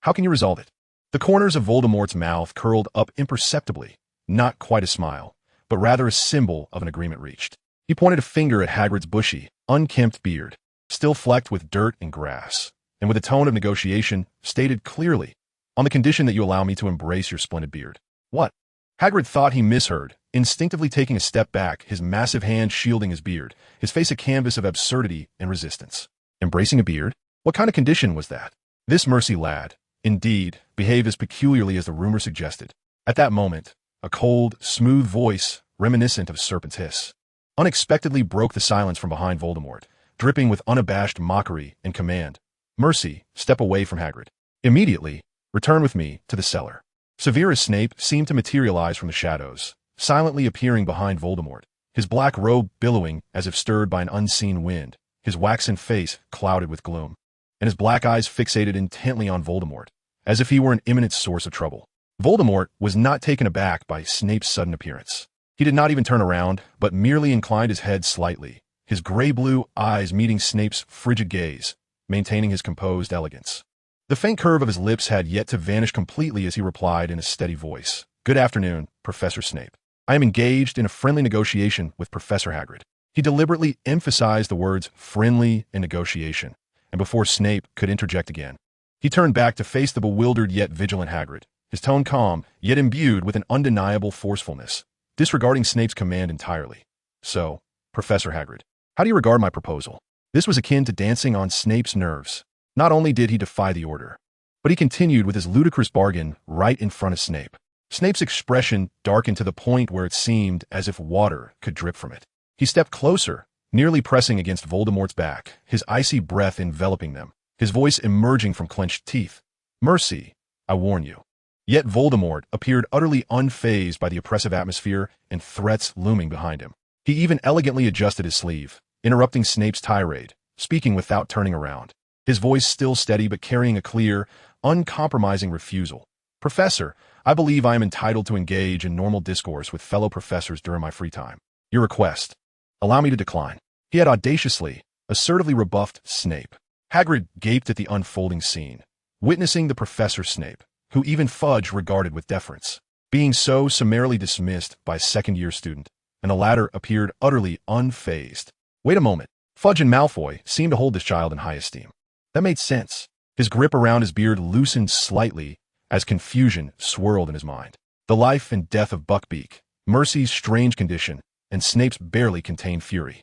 how can you resolve it?" The corners of Voldemort's mouth curled up imperceptibly, not quite a smile, but rather a symbol of an agreement reached. He pointed a finger at Hagrid's bushy, unkempt beard, still flecked with dirt and grass, and with a tone of negotiation, stated clearly, "On the condition that you allow me to embrace your splendid beard." "What?" Hagrid thought he misheard, instinctively taking a step back, his massive hand shielding his beard, his face a canvas of absurdity and resistance. Embracing a beard? What kind of condition was that? This Mercy lad, indeed, behaved as peculiarly as the rumor suggested. At that moment, a cold, smooth voice, reminiscent of a serpent's hiss, unexpectedly broke the silence from behind Voldemort, dripping with unabashed mockery and command. "Mercy, step away from Hagrid. Immediately, return with me to the cellar." Severus Snape seemed to materialize from the shadows, silently appearing behind Voldemort, his black robe billowing as if stirred by an unseen wind, his waxen face clouded with gloom, and his black eyes fixated intently on Voldemort, as if he were an imminent source of trouble. Voldemort was not taken aback by Snape's sudden appearance. He did not even turn around, but merely inclined his head slightly, his gray-blue eyes meeting Snape's frigid gaze, maintaining his composed elegance. The faint curve of his lips had yet to vanish completely as he replied in a steady voice, "Good afternoon, Professor Snape. I am engaged in a friendly negotiation with Professor Hagrid." He deliberately emphasized the words friendly and negotiation, and before Snape could interject again, he turned back to face the bewildered yet vigilant Hagrid, his tone calm, yet imbued with an undeniable forcefulness, disregarding Snape's command entirely. "So, Professor Hagrid, how do you regard my proposal?" This was akin to dancing on Snape's nerves. Not only did he defy the order, but he continued with his ludicrous bargain right in front of Snape. Snape's expression darkened to the point where it seemed as if water could drip from it. He stepped closer, nearly pressing against Voldemort's back, his icy breath enveloping them, his voice emerging from clenched teeth. "Mercy, I warn you." Yet Voldemort appeared utterly unfazed by the oppressive atmosphere and threats looming behind him. He even elegantly adjusted his sleeve, interrupting Snape's tirade, speaking without turning around, his voice still steady but carrying a clear, uncompromising refusal. "Professor, I believe I am entitled to engage in normal discourse with fellow professors during my free time. Your request, allow me to decline." He had audaciously, assertively rebuffed Snape. Hagrid gaped at the unfolding scene, witnessing the Professor Snape, who even Fudge regarded with deference, being so summarily dismissed by a second-year student, and the latter appeared utterly unfazed. Wait a moment. Fudge and Malfoy seemed to hold this child in high esteem. That made sense. His grip around his beard loosened slightly as confusion swirled in his mind. The life and death of Buckbeak, Mercy's strange condition, and Snape's barely contained fury.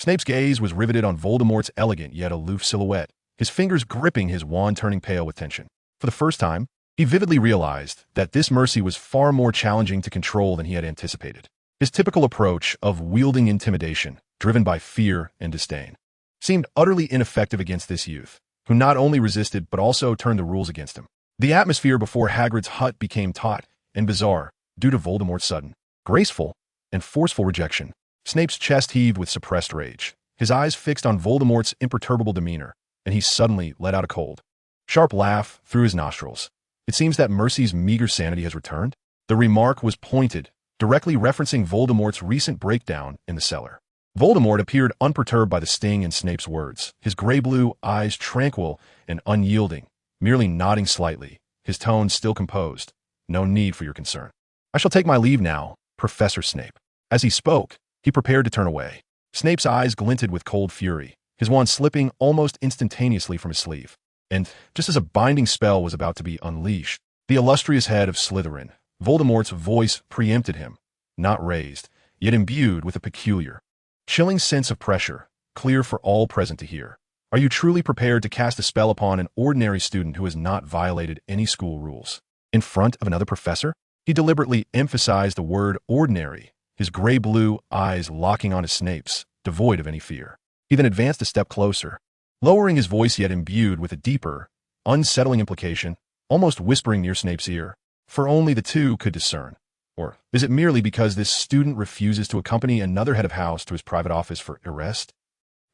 Snape's gaze was riveted on Voldemort's elegant yet aloof silhouette, his fingers gripping his wand turning pale with tension. For the first time, he vividly realized that this mercy was far more challenging to control than he had anticipated. His typical approach of wielding intimidation, driven by fear and disdain, seemed utterly ineffective against this youth, who not only resisted but also turned the rules against him. The atmosphere before Hagrid's hut became taut and bizarre due to Voldemort's sudden, graceful, and forceful rejection. Snape's chest heaved with suppressed rage, his eyes fixed on Voldemort's imperturbable demeanor, and he suddenly let out a cold, sharp laugh through his nostrils. It seems that Mercy's meager sanity has returned. The remark was pointed, directly referencing Voldemort's recent breakdown in the cellar. Voldemort appeared unperturbed by the sting in Snape's words, his gray-blue eyes tranquil and unyielding, merely nodding slightly, his tone still composed. "No need for your concern. I shall take my leave now, Professor Snape." As he spoke, he prepared to turn away. Snape's eyes glinted with cold fury, his wand slipping almost instantaneously from his sleeve. And just as a binding spell was about to be unleashed, the illustrious head of Slytherin, Voldemort's voice preempted him, not raised, yet imbued with a peculiar, chilling sense of pressure, clear for all present to hear. "Are you truly prepared to cast a spell upon an ordinary student who has not violated any school rules? In front of another professor?" He deliberately emphasized the word ordinary, his gray-blue eyes locking on his Snape's, devoid of any fear. He then advanced a step closer, lowering his voice yet imbued with a deeper, unsettling implication, almost whispering near Snape's ear, for only the two could discern. "Or is it merely because this student refuses to accompany another head of house to his private office for arrest?"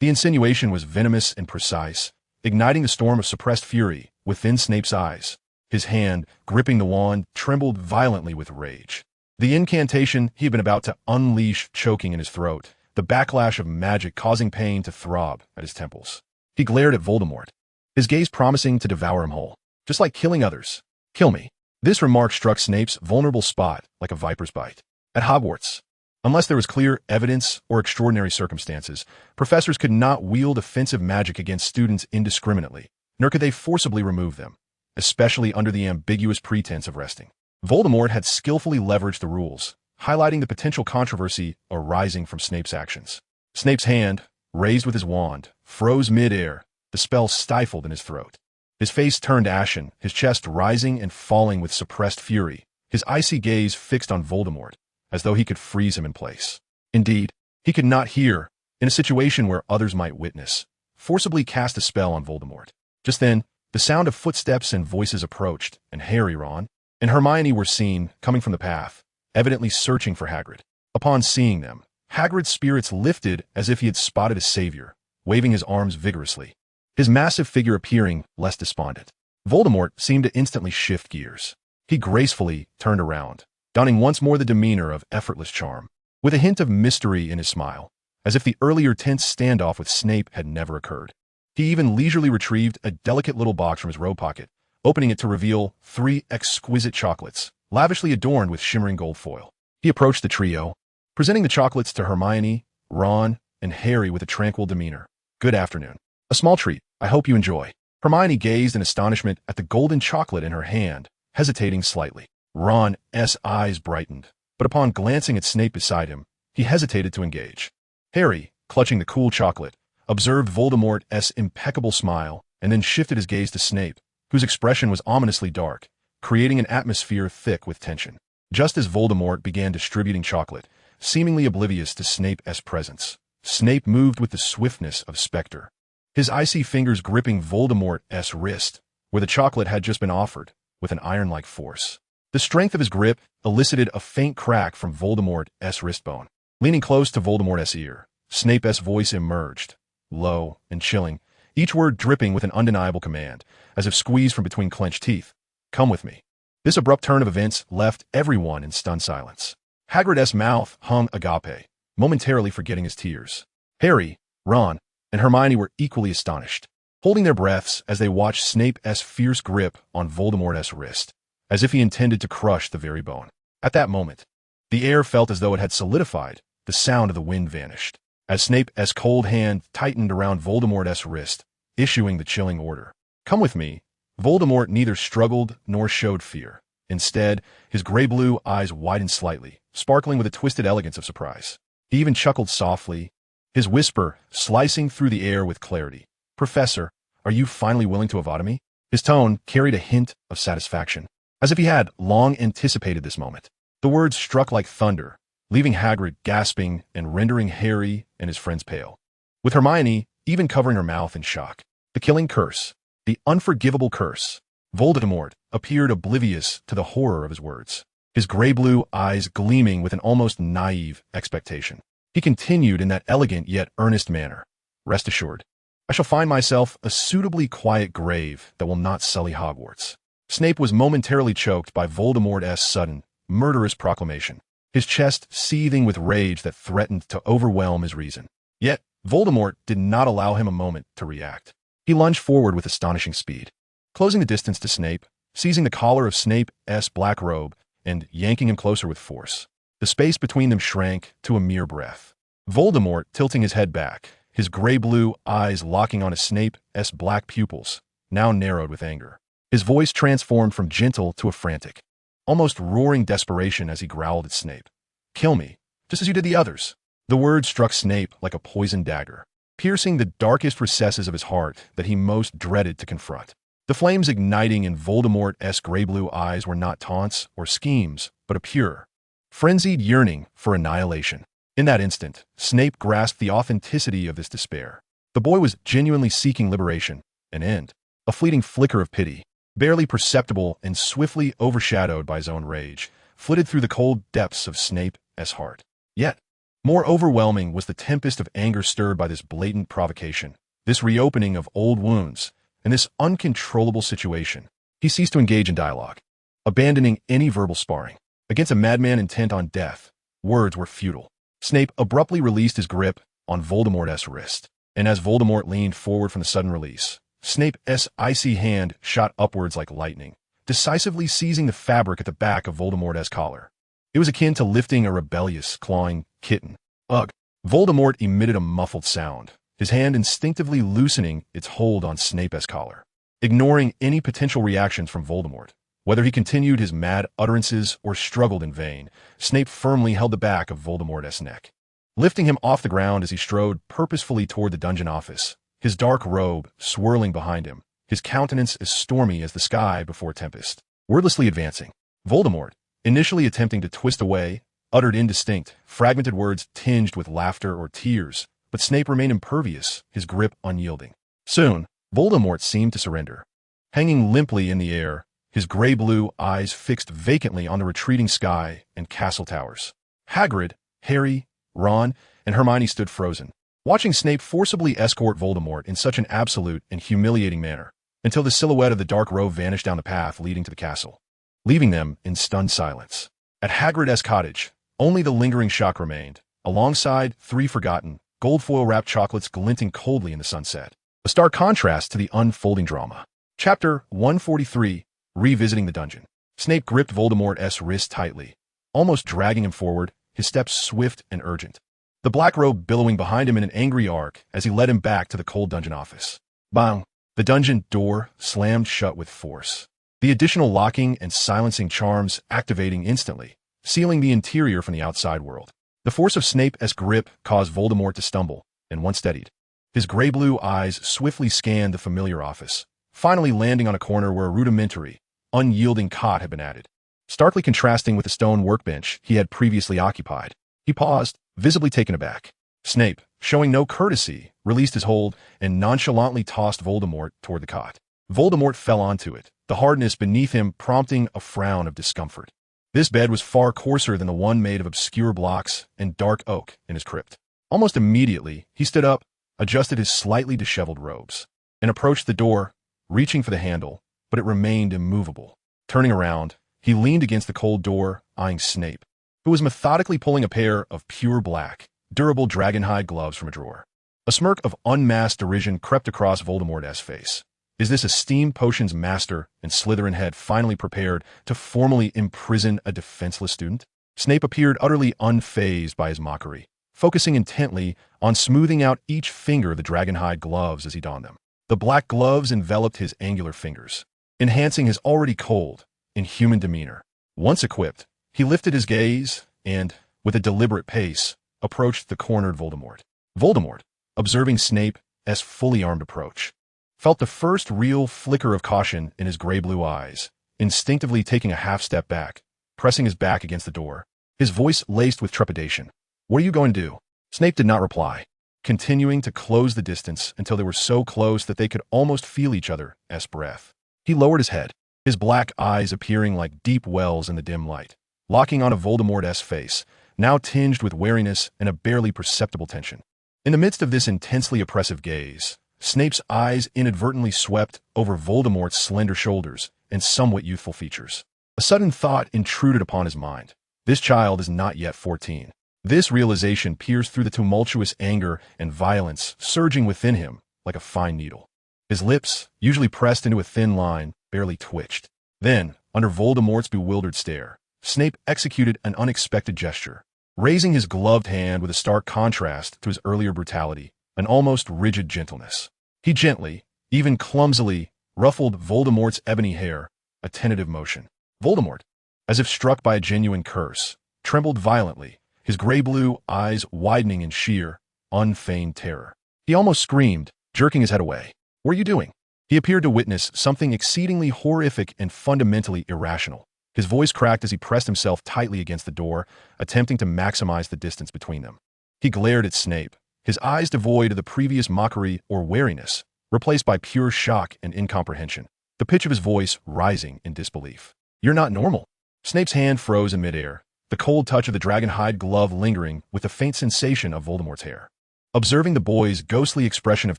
The insinuation was venomous and precise, igniting the storm of suppressed fury within Snape's eyes. His hand, gripping the wand, trembled violently with rage. The incantation he had been about to unleash choking in his throat, the backlash of magic causing pain to throb at his temples. He glared at Voldemort, his gaze promising to devour him whole. "Just like killing others. Kill me." This remark struck Snape's vulnerable spot like a viper's bite. At Hogwarts, unless there was clear evidence or extraordinary circumstances, professors could not wield offensive magic against students indiscriminately, nor could they forcibly remove them, especially under the ambiguous pretense of resting. Voldemort had skillfully leveraged the rules, highlighting the potential controversy arising from Snape's actions. Snape's hand, raised with his wand, froze mid-air, the spell stifled in his throat. His face turned ashen, his chest rising and falling with suppressed fury, his icy gaze fixed on Voldemort, as though he could freeze him in place. Indeed, he could not hear, in a situation where others might witness, forcibly cast a spell on Voldemort. Just then, the sound of footsteps and voices approached, and Harry, Ron, and Hermione were seen, coming from the path, evidently searching for Hagrid. Upon seeing them, Hagrid's spirits lifted as if he had spotted a savior, waving his arms vigorously, his massive figure appearing less despondent. Voldemort seemed to instantly shift gears. He gracefully turned around, donning once more the demeanor of effortless charm, with a hint of mystery in his smile, as if the earlier tense standoff with Snape had never occurred. He even leisurely retrieved a delicate little box from his robe pocket, opening it to reveal 3 exquisite chocolates, lavishly adorned with shimmering gold foil. He approached the trio, presenting the chocolates to Hermione, Ron, and Harry with a tranquil demeanor. "Good afternoon. A small treat. I hope you enjoy." Hermione gazed in astonishment at the golden chocolate in her hand, hesitating slightly. Ron's eyes brightened, but upon glancing at Snape beside him, he hesitated to engage. Harry, clutching the cool chocolate, observed Voldemort's impeccable smile and then shifted his gaze to Snape, whose expression was ominously dark, creating an atmosphere thick with tension. Just as Voldemort began distributing chocolate, seemingly oblivious to Snape's presence, Snape moved with the swiftness of a specter, his icy fingers gripping Voldemort's wrist, where the chocolate had just been offered, with an iron-like force. The strength of his grip elicited a faint crack from Voldemort's wristbone. Leaning close to Voldemort's ear, Snape's voice emerged, low and chilling, each word dripping with an undeniable command, as if squeezed from between clenched teeth. "Come with me." This abrupt turn of events left everyone in stunned silence. Hagrid's mouth hung agape, momentarily forgetting his tears. Harry, Ron, and Hermione were equally astonished, holding their breaths as they watched Snape's fierce grip on Voldemort's wrist, as if he intended to crush the very bone. At that moment, the air felt as though it had solidified, the sound of the wind vanished, as Snape's cold hand tightened around Voldemort's wrist, issuing the chilling order. "Come with me." Voldemort neither struggled nor showed fear. Instead, his gray-blue eyes widened slightly, sparkling with a twisted elegance of surprise. He even chuckled softly, his whisper slicing through the air with clarity. "Professor, are you finally willing to avada me?" His tone carried a hint of satisfaction, as if he had long anticipated this moment. The words struck like thunder, leaving Hagrid gasping and rendering Harry and his friends pale, with Hermione even covering her mouth in shock. The killing curse, the unforgivable curse. Voldemort appeared oblivious to the horror of his words, his gray-blue eyes gleaming with an almost naive expectation. He continued in that elegant yet earnest manner. "Rest assured, I shall find myself a suitably quiet grave that will not sully Hogwarts." Snape was momentarily choked by Voldemort's sudden, murderous proclamation, his chest seething with rage that threatened to overwhelm his reason. Yet, Voldemort did not allow him a moment to react. He lunged forward with astonishing speed, closing the distance to Snape, seizing the collar of Snape's black robe, and yanking him closer with force. The space between them shrank to a mere breath. Voldemort tilting his head back, his gray-blue eyes locking onto Snape's black pupils, now narrowed with anger. His voice transformed from gentle to a frantic, almost roaring desperation as he growled at Snape. "Kill me, just as you did the others." The word struck Snape like a poisoned dagger, piercing the darkest recesses of his heart that he most dreaded to confront. The flames igniting in Voldemort's gray-blue eyes were not taunts or schemes, but a pure, frenzied yearning for annihilation. In that instant, Snape grasped the authenticity of this despair. The boy was genuinely seeking liberation, an end, a fleeting flicker of pity, barely perceptible and swiftly overshadowed by his own rage, flitted through the cold depths of Snape's heart. Yet, more overwhelming was the tempest of anger stirred by this blatant provocation, this reopening of old wounds, and this uncontrollable situation. He ceased to engage in dialogue, abandoning any verbal sparring. Against a madman intent on death, words were futile. Snape abruptly released his grip on Voldemort's wrist, and as Voldemort leaned forward from the sudden release, Snape's icy hand shot upwards like lightning, decisively seizing the fabric at the back of Voldemort's collar. It was akin to lifting a rebellious, clawing kitten. Ugh! Voldemort emitted a muffled sound, his hand instinctively loosening its hold on Snape's collar. Ignoring any potential reactions from Voldemort, whether he continued his mad utterances or struggled in vain, Snape firmly held the back of Voldemort's neck, lifting him off the ground as he strode purposefully toward the dungeon office, his dark robe swirling behind him, his countenance as stormy as the sky before tempest. Wordlessly advancing, Voldemort, initially attempting to twist away, uttered indistinct, fragmented words tinged with laughter or tears, but Snape remained impervious, his grip unyielding. Soon, Voldemort seemed to surrender. Hanging limply in the air, his gray-blue eyes fixed vacantly on the retreating sky and castle towers. Hagrid, Harry, Ron, and Hermione stood frozen, watching Snape forcibly escort Voldemort in such an absolute and humiliating manner, until the silhouette of the dark robe vanished down the path leading to the castle, leaving them in stunned silence. At Hagrid's cottage, only the lingering shock remained, alongside 3 forgotten, gold-foil-wrapped chocolates glinting coldly in the sunset. A stark contrast to the unfolding drama. Chapter 143, Revisiting the Dungeon. Snape gripped Voldemort's wrist tightly, almost dragging him forward, his steps swift and urgent, the black robe billowing behind him in an angry arc as he led him back to the cold dungeon office. Bang! The dungeon door slammed shut with force, the additional locking and silencing charms activating instantly, sealing the interior from the outside world. The force of Snape's grip caused Voldemort to stumble, and once steadied, his gray-blue eyes swiftly scanned the familiar office, finally landing on a corner where a rudimentary, unyielding cot had been added, starkly contrasting with the stone workbench he had previously occupied. He paused, visibly taken aback. Snape, showing no courtesy, released his hold and nonchalantly tossed Voldemort toward the cot. Voldemort fell onto it, the hardness beneath him prompting a frown of discomfort. This bed was far coarser than the one made of obscure blocks and dark oak in his crypt. Almost immediately, he stood up, adjusted his slightly disheveled robes, and approached the door, reaching for the handle, but it remained immovable. Turning around, he leaned against the cold door, eyeing Snape, who was methodically pulling a pair of pure black, durable dragonhide gloves from a drawer. A smirk of unmasked derision crept across Voldemort's face. Is this esteemed potions master and Slytherin head finally prepared to formally imprison a defenseless student? Snape appeared utterly unfazed by his mockery, focusing intently on smoothing out each finger of the dragonhide gloves as he donned them. The black gloves enveloped his angular fingers, enhancing his already cold, inhuman demeanor. Once equipped, he lifted his gaze and, with a deliberate pace, approached the cornered Voldemort. Voldemort, observing Snape's fully armed approach, felt the first real flicker of caution in his gray-blue eyes, instinctively taking a half-step back, pressing his back against the door, his voice laced with trepidation. "What are you going to do?" Snape did not reply, continuing to close the distance until they were so close that they could almost feel each other's breath. He lowered his head, his black eyes appearing like deep wells in the dim light, locking onto Voldemort's face, now tinged with wariness and a barely perceptible tension. In the midst of this intensely oppressive gaze, Snape's eyes inadvertently swept over Voldemort's slender shoulders and somewhat youthful features. A sudden thought intruded upon his mind. This child is not yet 14. This realization pierced through the tumultuous anger and violence surging within him like a fine needle. His lips, usually pressed into a thin line, barely twitched. Then, under Voldemort's bewildered stare, Snape executed an unexpected gesture, raising his gloved hand with a stark contrast to his earlier brutality, an almost rigid gentleness. He gently, even clumsily, ruffled Voldemort's ebony hair, a tentative motion. Voldemort, as if struck by a genuine curse, trembled violently, his gray-blue eyes widening in sheer, unfeigned terror. He almost screamed, jerking his head away. "What are you doing?" He appeared to witness something exceedingly horrific and fundamentally irrational. His voice cracked as he pressed himself tightly against the door, attempting to maximize the distance between them. He glared at Snape, his eyes devoid of the previous mockery or wariness, replaced by pure shock and incomprehension, the pitch of his voice rising in disbelief. "You're not normal." Snape's hand froze in midair, the cold touch of the dragon-hide glove lingering with the faint sensation of Voldemort's hair. Observing the boy's ghostly expression of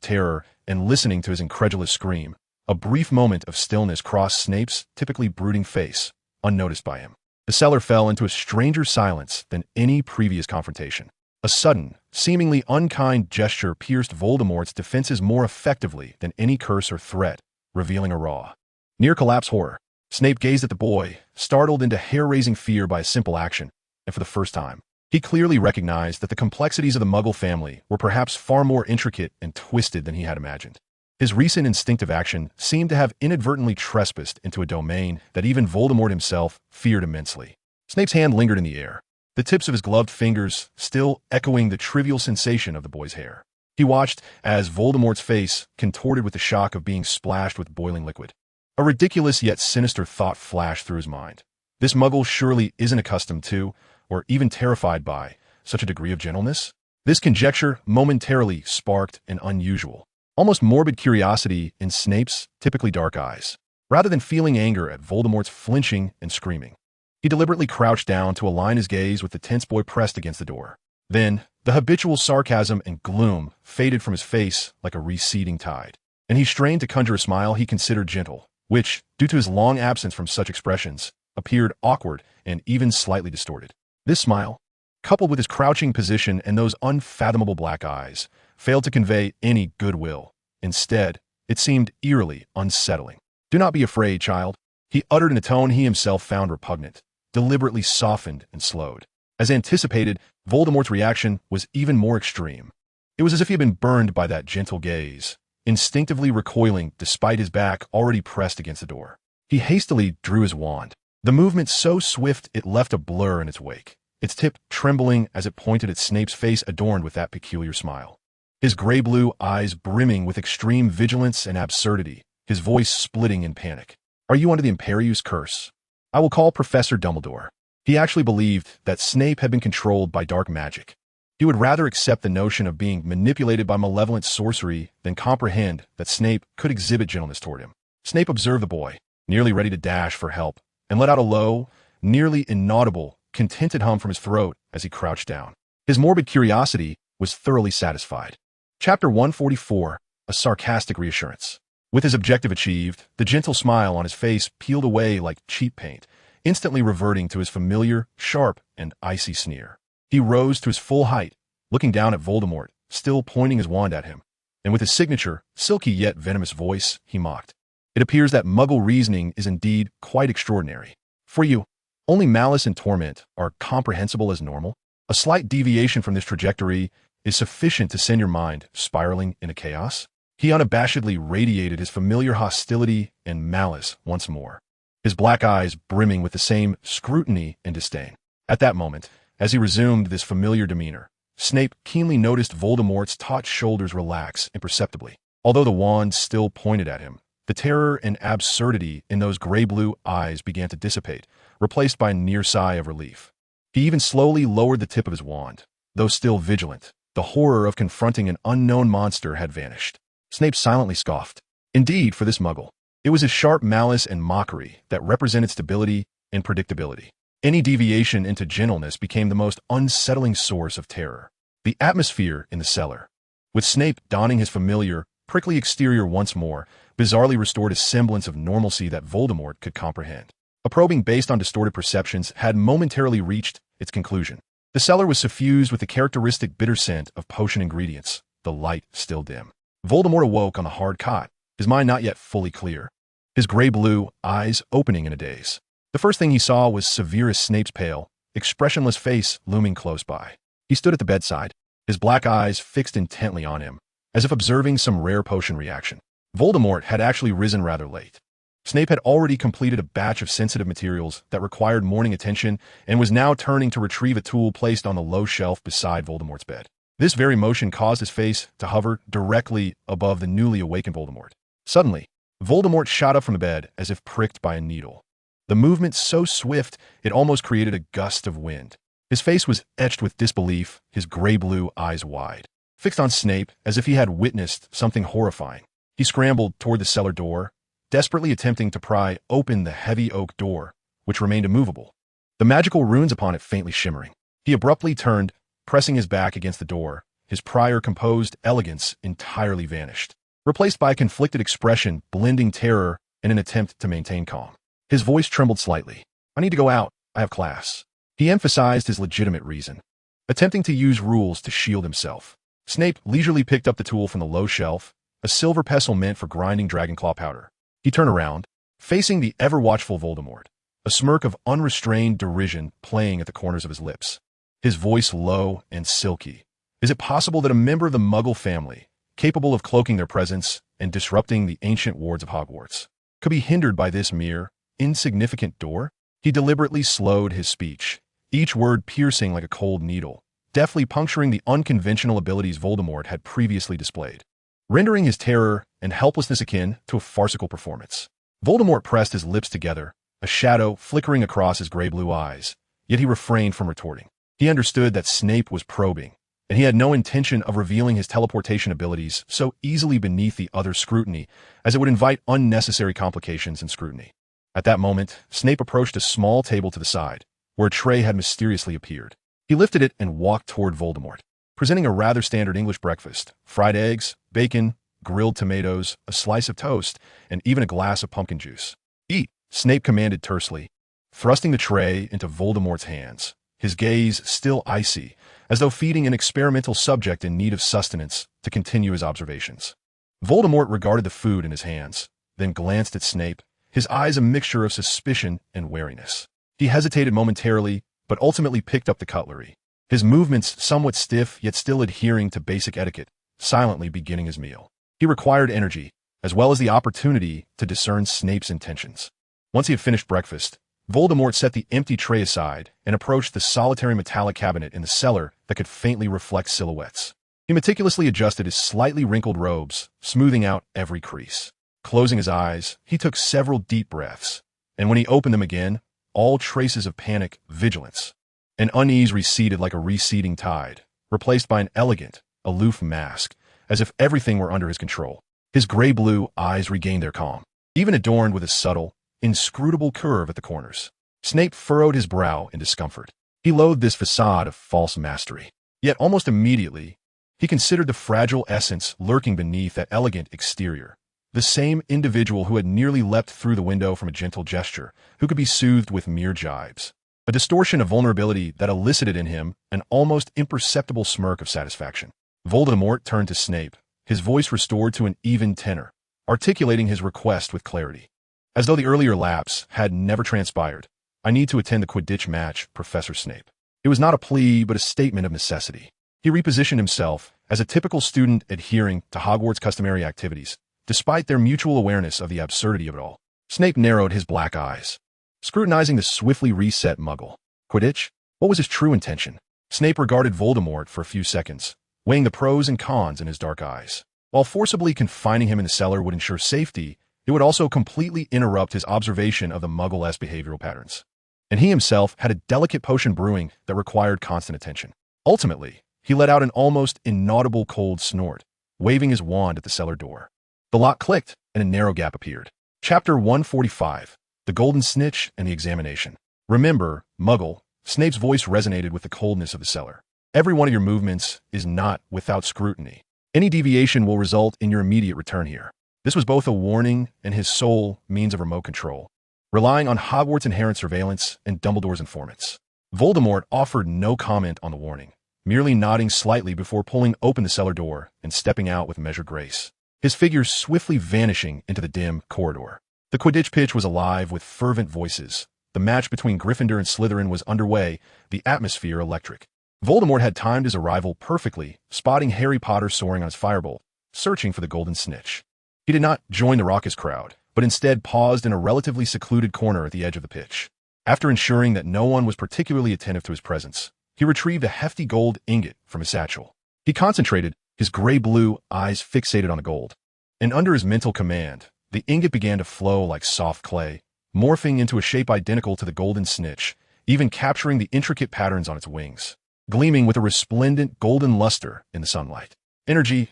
terror and listening to his incredulous scream, a brief moment of stillness crossed Snape's typically brooding face, unnoticed by him. The cellar fell into a stranger silence than any previous confrontation. A sudden, seemingly unkind gesture pierced Voldemort's defenses more effectively than any curse or threat, revealing a raw, near-collapse horror. Snape gazed at the boy, startled into hair-raising fear by a simple action, and for the first time, he clearly recognized that the complexities of the Muggle family were perhaps far more intricate and twisted than he had imagined. His recent instinctive action seemed to have inadvertently trespassed into a domain that even Voldemort himself feared immensely. Snape's hand lingered in the air, the tips of his gloved fingers still echoing the trivial sensation of the boy's hair. He watched as Voldemort's face contorted with the shock of being splashed with boiling liquid. A ridiculous yet sinister thought flashed through his mind. This Muggle surely isn't accustomed to, or even terrified by, such a degree of gentleness. This conjecture momentarily sparked an unusual, almost morbid curiosity in Snape's typically dark eyes. Rather than feeling anger at Voldemort's flinching and screaming, he deliberately crouched down to align his gaze with the tense boy pressed against the door. Then, the habitual sarcasm and gloom faded from his face like a receding tide, and he strained to conjure a smile he considered gentle, which, due to his long absence from such expressions, appeared awkward and even slightly distorted. This smile, coupled with his crouching position and those unfathomable black eyes, failed to convey any goodwill. Instead, it seemed eerily unsettling. "Do not be afraid, child," he uttered in a tone he himself found repugnant, deliberately softened and slowed. As anticipated, Voldemort's reaction was even more extreme. It was as if he had been burned by that gentle gaze, instinctively recoiling despite his back already pressed against the door. He hastily drew his wand, the movement so swift it left a blur in its wake, its tip trembling as it pointed at Snape's face adorned with that peculiar smile. His gray-blue eyes brimming with extreme vigilance and absurdity, his voice splitting in panic. "Are you under the Imperius curse? I will call Professor Dumbledore." He actually believed that Snape had been controlled by dark magic. He would rather accept the notion of being manipulated by malevolent sorcery than comprehend that Snape could exhibit gentleness toward him. Snape observed the boy, nearly ready to dash for help, and let out a low, nearly inaudible, contented hum from his throat as he crouched down. His morbid curiosity was thoroughly satisfied. Chapter 144, A Sarcastic Reassurance. With his objective achieved, the gentle smile on his face peeled away like cheap paint, instantly reverting to his familiar, sharp, and icy sneer. He rose to his full height, looking down at Voldemort, still pointing his wand at him, and with his signature, silky yet venomous voice, he mocked. "It appears that Muggle reasoning is indeed quite extraordinary. For you, only malice and torment are comprehensible as normal. A slight deviation from this trajectory is sufficient to send your mind spiraling into chaos." He unabashedly radiated his familiar hostility and malice once more, his black eyes brimming with the same scrutiny and disdain. At that moment, as he resumed this familiar demeanor, Snape keenly noticed Voldemort's taut shoulders relax imperceptibly. Although the wand still pointed at him, the terror and absurdity in those gray-blue eyes began to dissipate, replaced by a near sigh of relief. He even slowly lowered the tip of his wand. Though still vigilant, the horror of confronting an unknown monster had vanished. Snape silently scoffed. Indeed, for this muggle, it was his sharp malice and mockery that represented stability and predictability. Any deviation into gentleness became the most unsettling source of terror. The atmosphere in the cellar, with Snape donning his familiar, prickly exterior once more, bizarrely restored a semblance of normalcy that Voldemort could comprehend. A probing based on distorted perceptions had momentarily reached its conclusion. The cellar was suffused with the characteristic bitter scent of potion ingredients, the light still dim. Voldemort awoke on the hard cot, his mind not yet fully clear, his gray-blue eyes opening in a daze. The first thing he saw was Severus Snape's pale, expressionless face looming close by. He stood at the bedside, his black eyes fixed intently on him, as if observing some rare potion reaction. Voldemort had actually risen rather late. Snape had already completed a batch of sensitive materials that required morning attention and was now turning to retrieve a tool placed on the low shelf beside Voldemort's bed. This very motion caused his face to hover directly above the newly awakened Voldemort. Suddenly, Voldemort shot up from the bed as if pricked by a needle. The movement so swift it almost created a gust of wind. His face was etched with disbelief, his gray-blue eyes wide, fixed on Snape as if he had witnessed something horrifying. He scrambled toward the cellar door, desperately attempting to pry open the heavy oak door, which remained immovable, the magical runes upon it faintly shimmering. He abruptly turned, pressing his back against the door. His prior composed elegance entirely vanished, replaced by a conflicted expression blending terror in an attempt to maintain calm. His voice trembled slightly. "I need to go out. I have class." He emphasized his legitimate reason, attempting to use rules to shield himself. Snape leisurely picked up the tool from the low shelf, a silver pestle meant for grinding dragonclaw powder. He turned around, facing the ever-watchful Voldemort, a smirk of unrestrained derision playing at the corners of his lips. His voice low and silky. "Is it possible that a member of the Muggle family, capable of cloaking their presence and disrupting the ancient wards of Hogwarts, could be hindered by this mere, insignificant door?" He deliberately slowed his speech, each word piercing like a cold needle, deftly puncturing the unconventional abilities Voldemort had previously displayed, rendering his terror and helplessness akin to a farcical performance. Voldemort pressed his lips together, a shadow flickering across his gray-blue eyes, yet he refrained from retorting. He understood that Snape was probing, and he had no intention of revealing his teleportation abilities so easily beneath the other's scrutiny, as it would invite unnecessary complications and scrutiny. At that moment, Snape approached a small table to the side, where a tray had mysteriously appeared. He lifted it and walked toward Voldemort, presenting a rather standard English breakfast: fried eggs, bacon, grilled tomatoes, a slice of toast, and even a glass of pumpkin juice. "Eat," Snape commanded tersely, thrusting the tray into Voldemort's hands, his gaze still icy, as though feeding an experimental subject in need of sustenance to continue his observations. Voldemort regarded the food in his hands, then glanced at Snape, his eyes a mixture of suspicion and wariness. He hesitated momentarily, but ultimately picked up the cutlery, his movements somewhat stiff yet still adhering to basic etiquette, silently beginning his meal. He required energy, as well as the opportunity to discern Snape's intentions. Once he had finished breakfast, Voldemort set the empty tray aside and approached the solitary metallic cabinet in the cellar that could faintly reflect silhouettes. He meticulously adjusted his slightly wrinkled robes, smoothing out every crease. Closing his eyes, he took several deep breaths, and when he opened them again, all traces of panic, vigilance, and unease receded like a receding tide, replaced by an elegant, aloof mask, as if everything were under his control. His gray-blue eyes regained their calm, even adorned with a subtle, inscrutable curve at the corners. Snape furrowed his brow in discomfort. He loathed this facade of false mastery. Yet almost immediately, he considered the fragile essence lurking beneath that elegant exterior. The same individual who had nearly leapt through the window from a gentle gesture, who could be soothed with mere jibes. A distortion of vulnerability that elicited in him an almost imperceptible smirk of satisfaction. Voldemort turned to Snape, his voice restored to an even tenor, articulating his request with clarity, as though the earlier lapse had never transpired. "I need to attend the Quidditch match, Professor Snape." It was not a plea, but a statement of necessity. He repositioned himself as a typical student adhering to Hogwarts' customary activities, despite their mutual awareness of the absurdity of it all. Snape narrowed his black eyes, scrutinizing the swiftly reset Muggle. Quidditch? What was his true intention? Snape regarded Voldemort for a few seconds, weighing the pros and cons in his dark eyes. While forcibly confining him in the cellar would ensure safety, it would also completely interrupt his observation of the Muggle-esque behavioral patterns. And he himself had a delicate potion brewing that required constant attention. Ultimately, he let out an almost inaudible cold snort, waving his wand at the cellar door. The lock clicked, and a narrow gap appeared. Chapter 145, The Golden Snitch and the Examination. Remember, Muggle, Snape's voice resonated with the coldness of the cellar. Every one of your movements is not without scrutiny. Any deviation will result in your immediate return here. This was both a warning and his sole means of remote control, relying on Hogwarts' inherent surveillance and Dumbledore's informants. Voldemort offered no comment on the warning, merely nodding slightly before pulling open the cellar door and stepping out with measured grace, his figure swiftly vanishing into the dim corridor. The Quidditch pitch was alive with fervent voices. The match between Gryffindor and Slytherin was underway, the atmosphere electric. Voldemort had timed his arrival perfectly, spotting Harry Potter soaring on his firebolt, searching for the golden snitch. He did not join the raucous crowd, but instead paused in a relatively secluded corner at the edge of the pitch. After ensuring that no one was particularly attentive to his presence, he retrieved a hefty gold ingot from his satchel. He concentrated, his gray-blue eyes fixated on the gold. And under his mental command, the ingot began to flow like soft clay, morphing into a shape identical to the golden snitch, even capturing the intricate patterns on its wings, gleaming with a resplendent golden luster in the sunlight. Energy,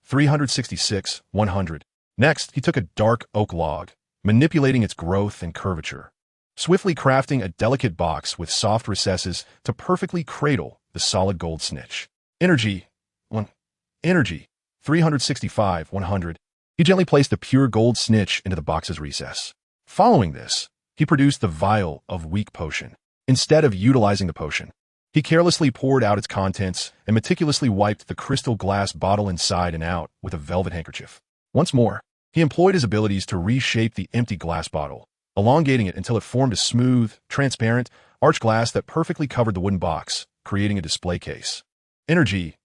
366, 100. Next, he took a dark oak log, manipulating its growth and curvature, swiftly crafting a delicate box with soft recesses to perfectly cradle the solid gold snitch. Energy, 365, 100. He gently placed the pure gold snitch into the box's recess. Following this, he produced the vial of weak potion. Instead of utilizing the potion, he carelessly poured out its contents and meticulously wiped the crystal glass bottle inside and out with a velvet handkerchief. Once more, he employed his abilities to reshape the empty glass bottle, elongating it until it formed a smooth, transparent, arched glass that perfectly covered the wooden box, creating a display case. Energy,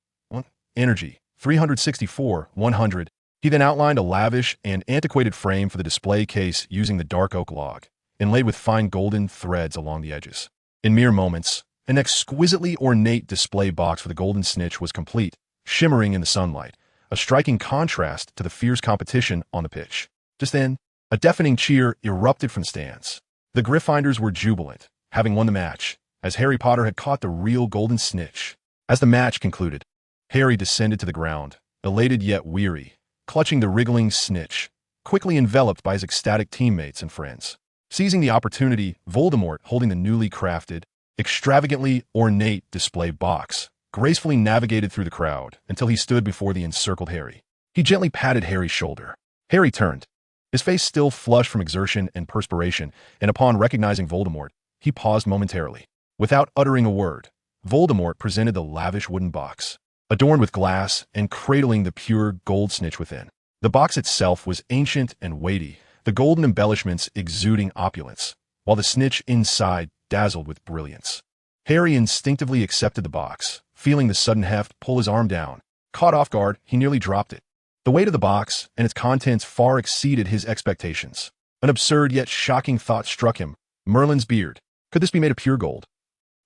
364, 100. He then outlined a lavish and antiquated frame for the display case using the dark oak log, inlaid with fine golden threads along the edges. In mere moments, an exquisitely ornate display box for the golden snitch was complete, shimmering in the sunlight, a striking contrast to the fierce competition on the pitch. Just then, a deafening cheer erupted from the stands. The Gryffindors were jubilant, having won the match, as Harry Potter had caught the real golden snitch. As the match concluded, Harry descended to the ground, elated yet weary, clutching the wriggling snitch, quickly enveloped by his ecstatic teammates and friends. Seizing the opportunity, Voldemort, holding the newly crafted, extravagantly ornate display box, gracefully navigated through the crowd until he stood before the encircled Harry. He gently patted Harry's shoulder. Harry turned, his face still flushed from exertion and perspiration, and upon recognizing Voldemort, he paused momentarily. Without uttering a word, Voldemort presented the lavish wooden box, adorned with glass and cradling the pure gold snitch within. The box itself was ancient and weighty, the golden embellishments exuding opulence, while the snitch inside dazzled with brilliance. Harry instinctively accepted the box, feeling the sudden heft pull his arm down. Caught off guard, he nearly dropped it. The weight of the box and its contents far exceeded his expectations. An absurd yet shocking thought struck him. Merlin's beard. Could this be made of pure gold?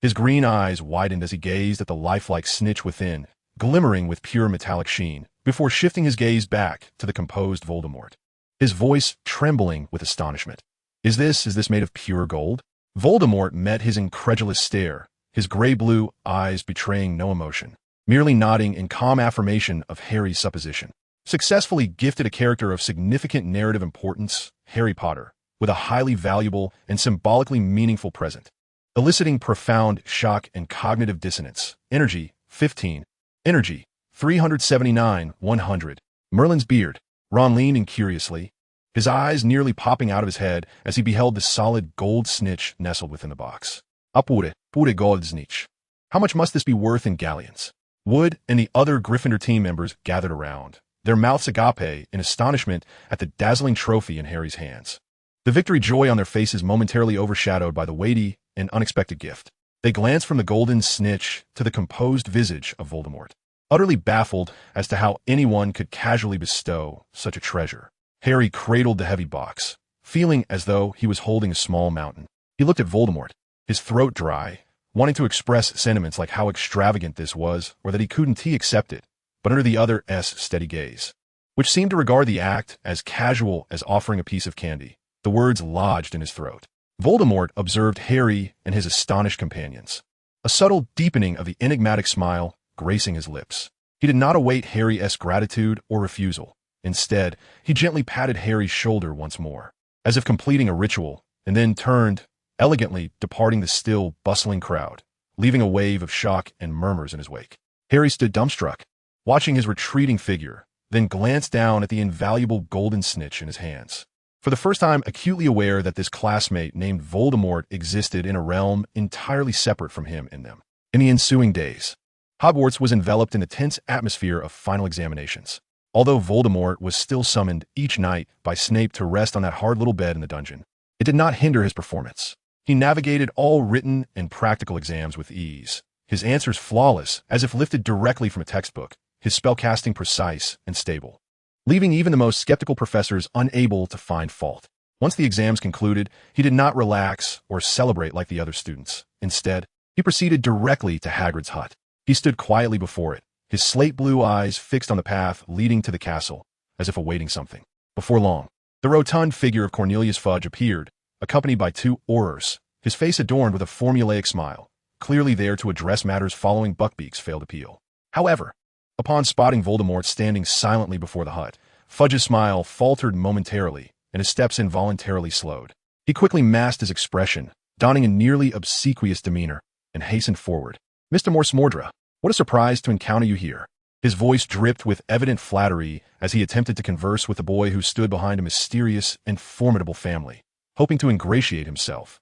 His green eyes widened as he gazed at the lifelike snitch within, glimmering with pure metallic sheen, before shifting his gaze back to the composed Voldemort, his voice trembling with astonishment. Is this made of pure gold? Voldemort met his incredulous stare, his gray-blue eyes betraying no emotion, merely nodding in calm affirmation of Harry's supposition. Successfully gifted a character of significant narrative importance, Harry Potter, with a highly valuable and symbolically meaningful present, eliciting profound shock and cognitive dissonance. Energy, 15. Energy, 379, 100. Merlin's beard. Ron leaned in curiously, his eyes nearly popping out of his head as he beheld the solid gold snitch nestled within the box. Pure gold snitch. How much must this be worth in galleons? Wood and the other Gryffindor team members gathered around, their mouths agape in astonishment at the dazzling trophy in Harry's hands. The victory joy on their faces momentarily overshadowed by the weighty and unexpected gift. They glanced from the golden snitch to the composed visage of Voldemort, utterly baffled as to how anyone could casually bestow such a treasure. Harry cradled the heavy box, feeling as though he was holding a small mountain. He looked at Voldemort, his throat dry, wanting to express sentiments like how extravagant this was or that he couldn't accept it, but under the other's steady gaze, which seemed to regard the act as casual as offering a piece of candy. The words lodged in his throat. Voldemort observed Harry and his astonished companions, a subtle deepening of the enigmatic smile gracing his lips. He did not await Harry's gratitude or refusal. Instead, he gently patted Harry's shoulder once more, as if completing a ritual, and then turned, elegantly departing the still, bustling crowd, leaving a wave of shock and murmurs in his wake. Harry stood dumbstruck, watching his retreating figure, then glanced down at the invaluable golden snitch in his hands. For the first time, acutely aware that this classmate named Voldemort existed in a realm entirely separate from him and them. In the ensuing days, Hogwarts was enveloped in the tense atmosphere of final examinations. Although Voldemort was still summoned each night by Snape to rest on that hard little bed in the dungeon, it did not hinder his performance. He navigated all written and practical exams with ease, his answers flawless as if lifted directly from a textbook, his spellcasting precise and stable, leaving even the most skeptical professors unable to find fault. Once the exams concluded, he did not relax or celebrate like the other students. Instead, he proceeded directly to Hagrid's hut. He stood quietly before it, his slate-blue eyes fixed on the path leading to the castle, as if awaiting something. Before long, the rotund figure of Cornelius Fudge appeared, accompanied by two Aurors, his face adorned with a formulaic smile, clearly there to address matters following Buckbeak's failed appeal. However, upon spotting Voldemort standing silently before the hut, Fudge's smile faltered momentarily, and his steps involuntarily slowed. He quickly masked his expression, donning a nearly obsequious demeanor, and hastened forward. "Mr. Morsmordre, what a surprise to encounter you here." His voice dripped with evident flattery as he attempted to converse with the boy who stood behind a mysterious and formidable family, hoping to ingratiate himself.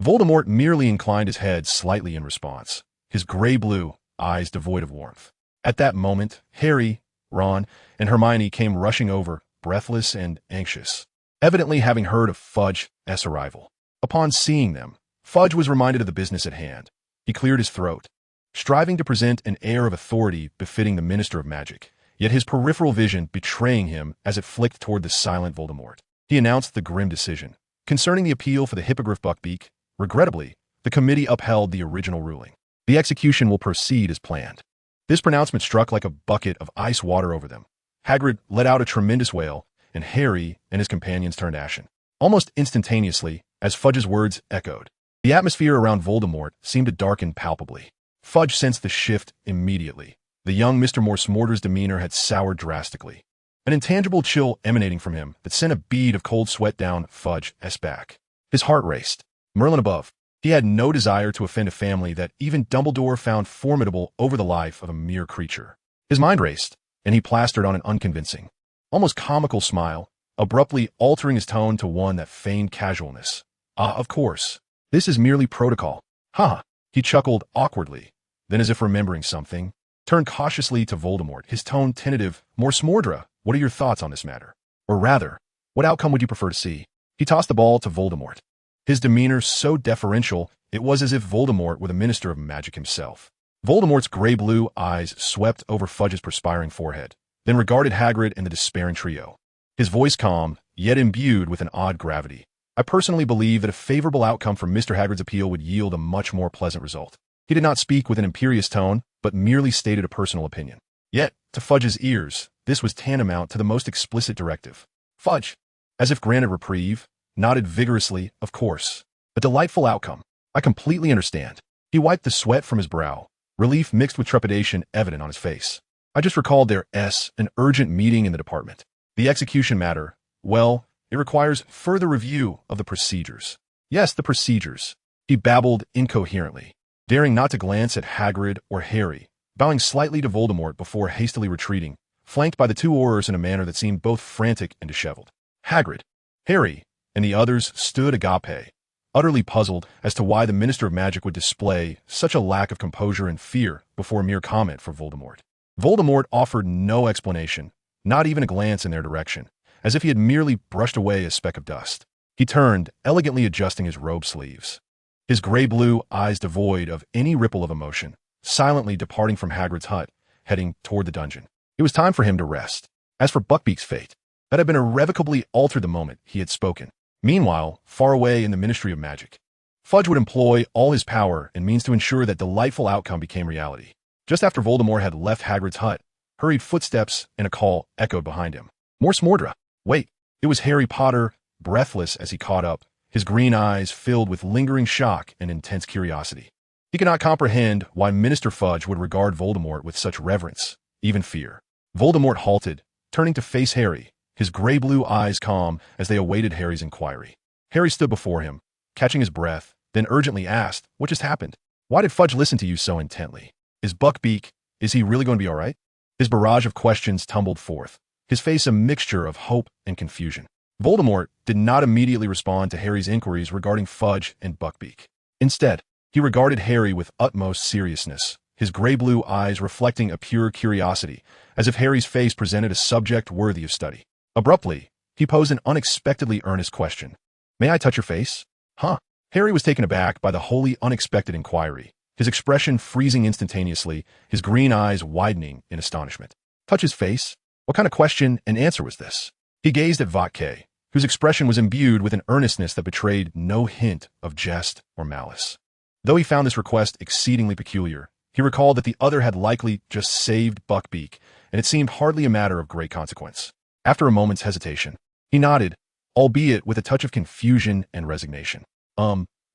Voldemort merely inclined his head slightly in response, his gray-blue eyes devoid of warmth. At that moment, Harry, Ron, and Hermione came rushing over, breathless and anxious, evidently having heard of Fudge's arrival. Upon seeing them, Fudge was reminded of the business at hand. He cleared his throat, striving to present an air of authority befitting the Minister of Magic, yet his peripheral vision betraying him as it flicked toward the silent Voldemort. He announced the grim decision. Concerning the appeal for the Hippogriff Buckbeak, regrettably, the committee upheld the original ruling. The execution will proceed as planned. This pronouncement struck like a bucket of ice water over them. Hagrid let out a tremendous wail, and Harry and his companions turned ashen. Almost instantaneously, as Fudge's words echoed, the atmosphere around Voldemort seemed to darken palpably. Fudge sensed the shift immediately. The young Mr. Morsmordre's demeanor had soured drastically, an intangible chill emanating from him that sent a bead of cold sweat down Fudge's back. His heart raced. Merlin above, he had no desire to offend a family that even Dumbledore found formidable over the life of a mere creature. His mind raced, and he plastered on an unconvincing, almost comical smile, abruptly altering his tone to one that feigned casualness. Of course. This is merely protocol. Ha! He chuckled awkwardly, then as if remembering something, turned cautiously to Voldemort, his tone tentative. "Morsmordre, what are your thoughts on this matter? Or rather, what outcome would you prefer to see?" He tossed the ball to Voldemort, his demeanor so deferential it was as if Voldemort were the Minister of Magic himself. Voldemort's gray-blue eyes swept over Fudge's perspiring forehead, then regarded Hagrid and the despairing trio, his voice calm, yet imbued with an odd gravity. "I personally believe that a favorable outcome from Mr. Hagrid's appeal would yield a much more pleasant result." He did not speak with an imperious tone, but merely stated a personal opinion. Yet, to Fudge's ears, this was tantamount to the most explicit directive. Fudge, as if granted reprieve, nodded vigorously. "Of course. A delightful outcome. I completely understand." He wiped the sweat from his brow, relief mixed with trepidation evident on his face. "I just recalled there's an urgent meeting in the department. The execution matter, well, it requires further review of the procedures." "Yes, the procedures," he babbled incoherently, daring not to glance at Hagrid or Harry, bowing slightly to Voldemort before hastily retreating, flanked by the two Aurors in a manner that seemed both frantic and disheveled. Hagrid, Harry, and the others stood agape, utterly puzzled as to why the Minister of Magic would display such a lack of composure and fear before a mere comment for Voldemort. Voldemort offered no explanation, not even a glance in their direction, as if he had merely brushed away a speck of dust. He turned, elegantly adjusting his robe sleeves, his gray-blue eyes devoid of any ripple of emotion, silently departing from Hagrid's hut, heading toward the dungeon. It was time for him to rest. As for Buckbeak's fate, that had been irrevocably altered the moment he had spoken. Meanwhile, far away in the Ministry of Magic, Fudge would employ all his power and means to ensure that delightful outcome became reality. Just after Voldemort had left Hagrid's hut, hurried footsteps and a call echoed behind him. More Smordra. Wait, it was Harry Potter, breathless as he caught up, his green eyes filled with lingering shock and intense curiosity. He could not comprehend why Minister Fudge would regard Voldemort with such reverence, even fear. Voldemort halted, turning to face Harry, his gray-blue eyes calm as they awaited Harry's inquiry. Harry stood before him, catching his breath, then urgently asked, "What just happened? Why did Fudge listen to you so intently? Is Buckbeak, is he really going to be all right?" His barrage of questions tumbled forth, his face a mixture of hope and confusion. Voldemort did not immediately respond to Harry's inquiries regarding Fudge and Buckbeak. Instead, he regarded Harry with utmost seriousness, his gray-blue eyes reflecting a pure curiosity, as if Harry's face presented a subject worthy of study. Abruptly, he posed an unexpectedly earnest question. "May I touch your face?" "Huh?" Harry was taken aback by the wholly unexpected inquiry, his expression freezing instantaneously, his green eyes widening in astonishment. Touch his face? What kind of question and answer was this? He gazed at Voltekai, whose expression was imbued with an earnestness that betrayed no hint of jest or malice. Though he found this request exceedingly peculiar, he recalled that the other had likely just saved Buckbeak, and it seemed hardly a matter of great consequence. After a moment's hesitation, he nodded, albeit with a touch of confusion and resignation.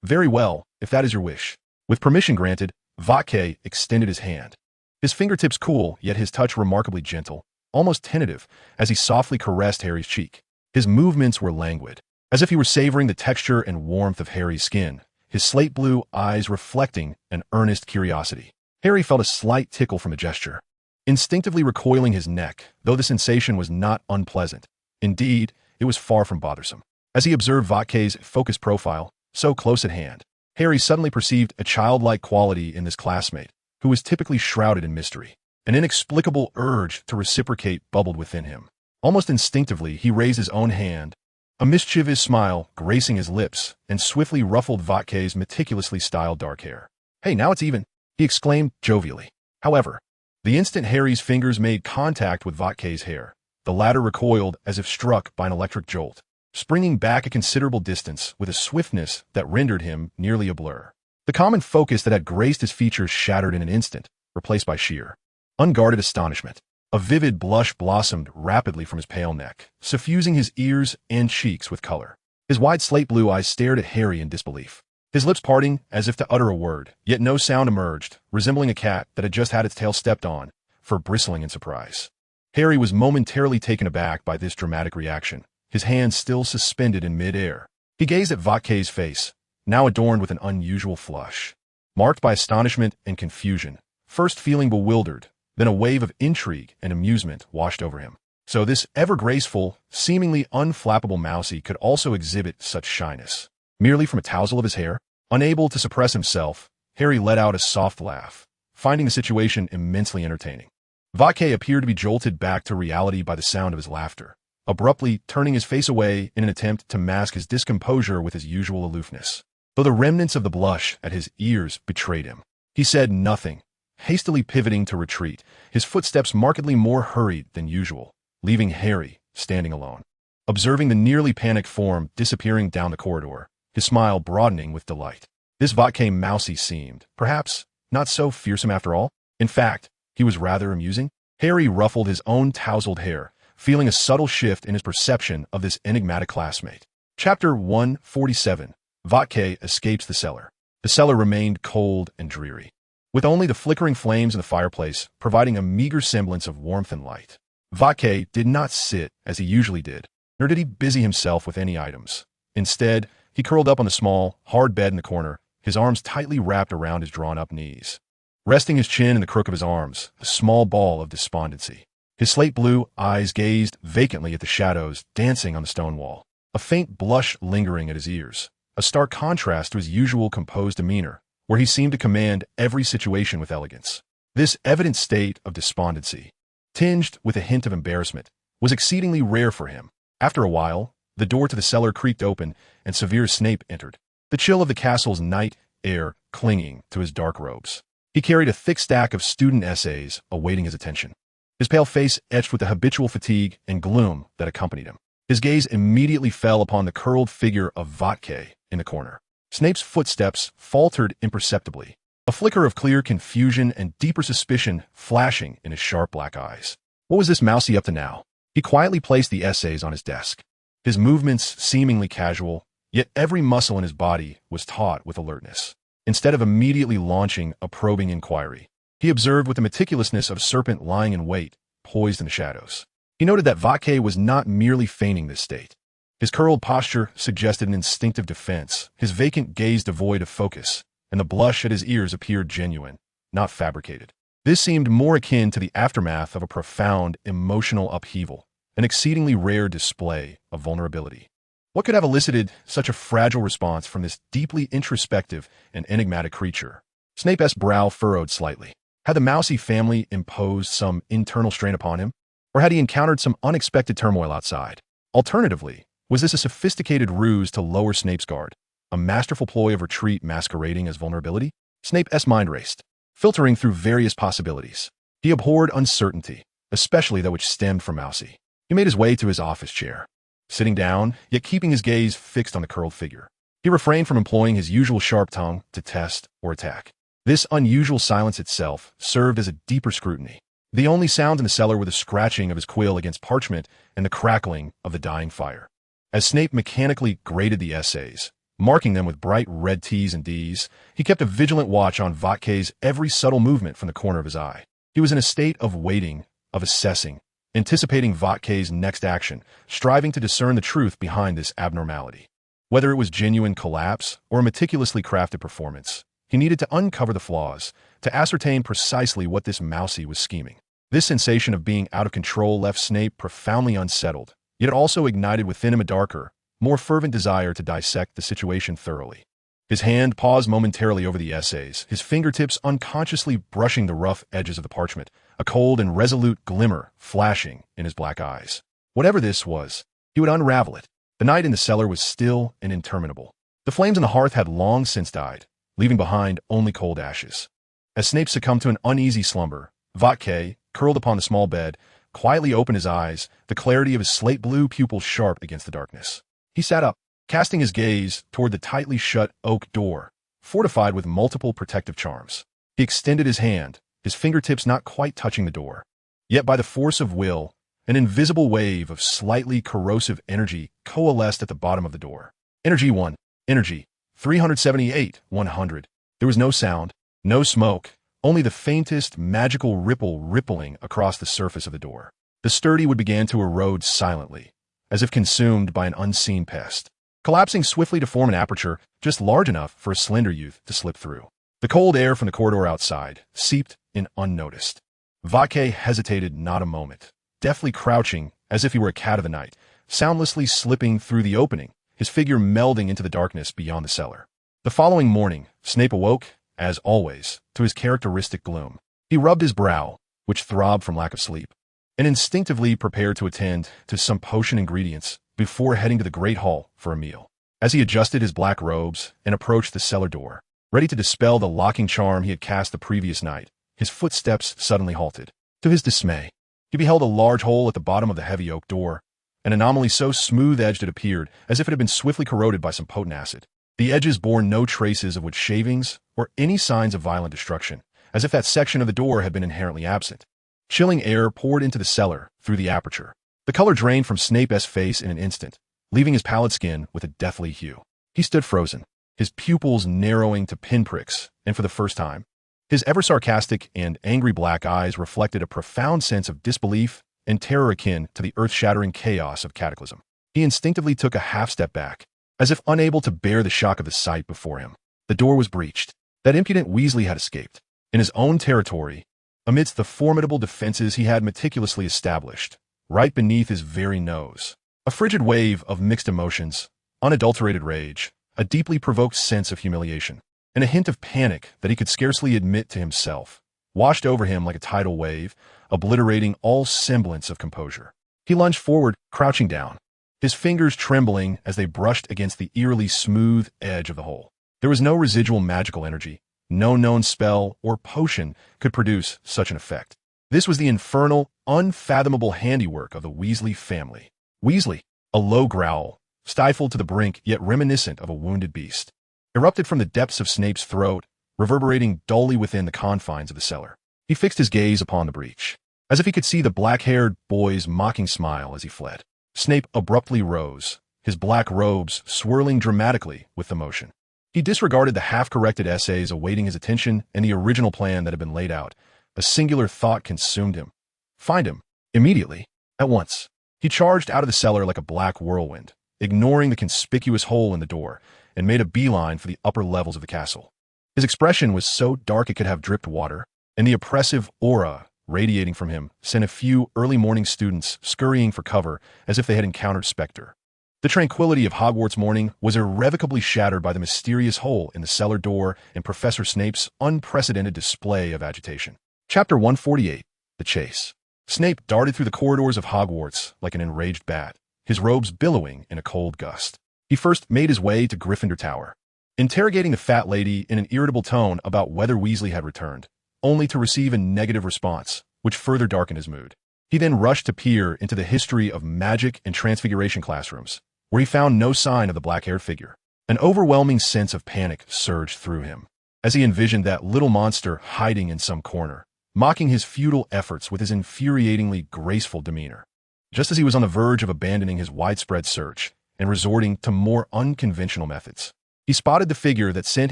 Very well, if that is your wish." With permission granted, Voltekai extended his hand. His fingertips cool, yet his touch remarkably gentle, almost tentative, as he softly caressed Harry's cheek. His movements were languid, as if he were savoring the texture and warmth of Harry's skin, his slate-blue eyes reflecting an earnest curiosity. Harry felt a slight tickle from the gesture, instinctively recoiling his neck, though the sensation was not unpleasant. Indeed, it was far from bothersome. As he observed Voltekai's focused profile, so close at hand, Harry suddenly perceived a childlike quality in this classmate, who was typically shrouded in mystery. An inexplicable urge to reciprocate bubbled within him. Almost instinctively, he raised his own hand, a mischievous smile gracing his lips, and swiftly ruffled Voltekai's meticulously styled dark hair. "Hey, now it's even," he exclaimed jovially. However, the instant Harry's fingers made contact with Voltekai's hair, the latter recoiled as if struck by an electric jolt, springing back a considerable distance with a swiftness that rendered him nearly a blur. The common focus that had graced his features shattered in an instant, replaced by sheer, unguarded astonishment. A vivid blush blossomed rapidly from his pale neck, suffusing his ears and cheeks with color. His wide slate-blue eyes stared at Harry in disbelief, his lips parting as if to utter a word, yet no sound emerged, resembling a cat that had just had its tail stepped on, for bristling in surprise. Harry was momentarily taken aback by this dramatic reaction, his hands still suspended in mid-air. He gazed at Voltekai's face, now adorned with an unusual flush, marked by astonishment and confusion, first feeling bewildered, then a wave of intrigue and amusement washed over him. So this ever-graceful, seemingly unflappable Mousie could also exhibit such shyness. Merely from a tousle of his hair? Unable to suppress himself, Harry let out a soft laugh, finding the situation immensely entertaining. Voltekai appeared to be jolted back to reality by the sound of his laughter, abruptly turning his face away in an attempt to mask his discomposure with his usual aloofness. Though the remnants of the blush at his ears betrayed him, he said nothing, hastily pivoting to retreat, his footsteps markedly more hurried than usual, leaving Harry standing alone. Observing the nearly panicked form disappearing down the corridor, his smile broadening with delight. This Voltekai Mousie seemed, perhaps, not so fearsome after all. In fact, he was rather amusing. Harry ruffled his own tousled hair, feeling a subtle shift in his perception of this enigmatic classmate. Chapter 147. Voltekai escapes the cellar. The cellar remained cold and dreary, with only the flickering flames in the fireplace providing a meager semblance of warmth and light. Voltekai did not sit as he usually did, nor did he busy himself with any items. Instead, he curled up on the small, hard bed in the corner, his arms tightly wrapped around his drawn-up knees. Resting his chin in the crook of his arms, a small ball of despondency. His slate-blue eyes gazed vacantly at the shadows dancing on the stone wall, a faint blush lingering at his ears, a stark contrast to his usual composed demeanor, where he seemed to command every situation with elegance. This evident state of despondency, tinged with a hint of embarrassment, was exceedingly rare for him. After a while, the door to the cellar creaked open, and Severus Snape entered, the chill of the castle's night air clinging to his dark robes. He carried a thick stack of student essays awaiting his attention, his pale face etched with the habitual fatigue and gloom that accompanied him. His gaze immediately fell upon the curled figure of Voltekai in the corner. Snape's footsteps faltered imperceptibly, a flicker of clear confusion and deeper suspicion flashing in his sharp black eyes. What was this mousy up to now? He quietly placed the essays on his desk, his movements seemingly casual, yet every muscle in his body was taut with alertness. Instead of immediately launching a probing inquiry, he observed with the meticulousness of a serpent lying in wait, poised in the shadows. He noted that Voltekai was not merely feigning this state. His curled posture suggested an instinctive defense, his vacant gaze devoid of focus, and the blush at his ears appeared genuine, not fabricated. This seemed more akin to the aftermath of a profound emotional upheaval, an exceedingly rare display of vulnerability. What could have elicited such a fragile response from this deeply introspective and enigmatic creature? Snape's brow furrowed slightly. Had the mousy family imposed some internal strain upon him? Or had he encountered some unexpected turmoil outside? Alternatively, was this a sophisticated ruse to lower Snape's guard? A masterful ploy of retreat masquerading as vulnerability? Snape's mind raced, filtering through various possibilities. He abhorred uncertainty, especially that which stemmed from Mousy. He made his way to his office chair, sitting down, yet keeping his gaze fixed on the curled figure. He refrained from employing his usual sharp tongue to test or attack. This unusual silence itself served as a deeper scrutiny. The only sounds in the cellar were the scratching of his quill against parchment and the crackling of the dying fire. As Snape mechanically graded the essays, marking them with bright red T's and D's, he kept a vigilant watch on Votkai's every subtle movement from the corner of his eye. He was in a state of waiting, of assessing, anticipating Votkai's next action, striving to discern the truth behind this abnormality. Whether it was genuine collapse or a meticulously crafted performance, he needed to uncover the flaws, to ascertain precisely what this mousy was scheming. This sensation of being out of control left Snape profoundly unsettled, yet it also ignited within him a darker, more fervent desire to dissect the situation thoroughly. His hand paused momentarily over the essays, his fingertips unconsciously brushing the rough edges of the parchment, a cold and resolute glimmer flashing in his black eyes. Whatever this was, he would unravel it. The night in the cellar was still and interminable. The flames on the hearth had long since died, leaving behind only cold ashes. As Snape succumbed to an uneasy slumber, Voltekai, curled upon the small bed, quietly opened his eyes, the clarity of his slate-blue pupils sharp against the darkness. He sat up, casting his gaze toward the tightly shut oak door, fortified with multiple protective charms. He extended his hand, his fingertips not quite touching the door. Yet by the force of will, an invisible wave of slightly corrosive energy coalesced at the bottom of the door. Energy 1. Energy 378, 100. There was no sound, no smoke, only the faintest magical ripple rippling across the surface of the door. The sturdy wood began to erode silently, as if consumed by an unseen pest, collapsing swiftly to form an aperture just large enough for a slender youth to slip through. The cold air from the corridor outside seeped in unnoticed. Voltekai hesitated not a moment, deftly crouching as if he were a cat of the night, soundlessly slipping through the opening, his figure melding into the darkness beyond the cellar. The following morning, Snape awoke, as always, to his characteristic gloom. He rubbed his brow, which throbbed from lack of sleep, and instinctively prepared to attend to some potion ingredients before heading to the Great Hall for a meal. As he adjusted his black robes and approached the cellar door, ready to dispel the locking charm he had cast the previous night, his footsteps suddenly halted. To his dismay, he beheld a large hole at the bottom of the heavy oak door, an anomaly so smooth-edged it appeared as if it had been swiftly corroded by some potent acid. The edges bore no traces of wood shavings or any signs of violent destruction, as if that section of the door had been inherently absent. Chilling air poured into the cellar through the aperture. The color drained from Snape's face in an instant, leaving his pallid skin with a deathly hue. He stood frozen, his pupils narrowing to pinpricks, and for the first time, his ever-sarcastic and angry black eyes reflected a profound sense of disbelief and terror akin to the earth-shattering chaos of cataclysm. He instinctively took a half-step back, as if unable to bear the shock of the sight before him. The door was breached. That impudent Weasley had escaped, in his own territory, amidst the formidable defenses he had meticulously established, right beneath his very nose. A frigid wave of mixed emotions, unadulterated rage, a deeply provoked sense of humiliation, and a hint of panic that he could scarcely admit to himself, washed over him like a tidal wave, obliterating all semblance of composure. He lunged forward, crouching down, his fingers trembling as they brushed against the eerily smooth edge of the hole. There was no residual magical energy. No known spell or potion could produce such an effect. This was the infernal, unfathomable handiwork of the Weasley family. Weasley, a low growl, stifled to the brink yet reminiscent of a wounded beast. erupted from the depths of Snape's throat, reverberating dully within the confines of the cellar. He fixed his gaze upon the breach, as if he could see the black-haired boy's mocking smile as he fled. Snape abruptly rose, his black robes swirling dramatically with the motion. He disregarded the half-corrected essays awaiting his attention and the original plan that had been laid out. A singular thought consumed him. Find him. Immediately. At once. He charged out of the cellar like a black whirlwind, ignoring the conspicuous hole in the door, and made a beeline for the upper levels of the castle. His expression was so dark it could have dripped water, and the oppressive aura radiating from him sent a few early morning students scurrying for cover as if they had encountered Spectre. The tranquility of Hogwarts morning was irrevocably shattered by the mysterious hole in the cellar door and Professor Snape's unprecedented display of agitation. Chapter 148. The Chase. Snape darted through the corridors of Hogwarts like an enraged bat, his robes billowing in a cold gust. He first made his way to Gryffindor Tower, interrogating the fat lady in an irritable tone about whether Weasley had returned, only to receive a negative response, which further darkened his mood. He then rushed to peer into the history of magic and transfiguration classrooms, where he found no sign of the black-haired figure. An overwhelming sense of panic surged through him, as he envisioned that little monster hiding in some corner, mocking his futile efforts with his infuriatingly graceful demeanor. Just as he was on the verge of abandoning his widespread search and resorting to more unconventional methods, he spotted the figure that sent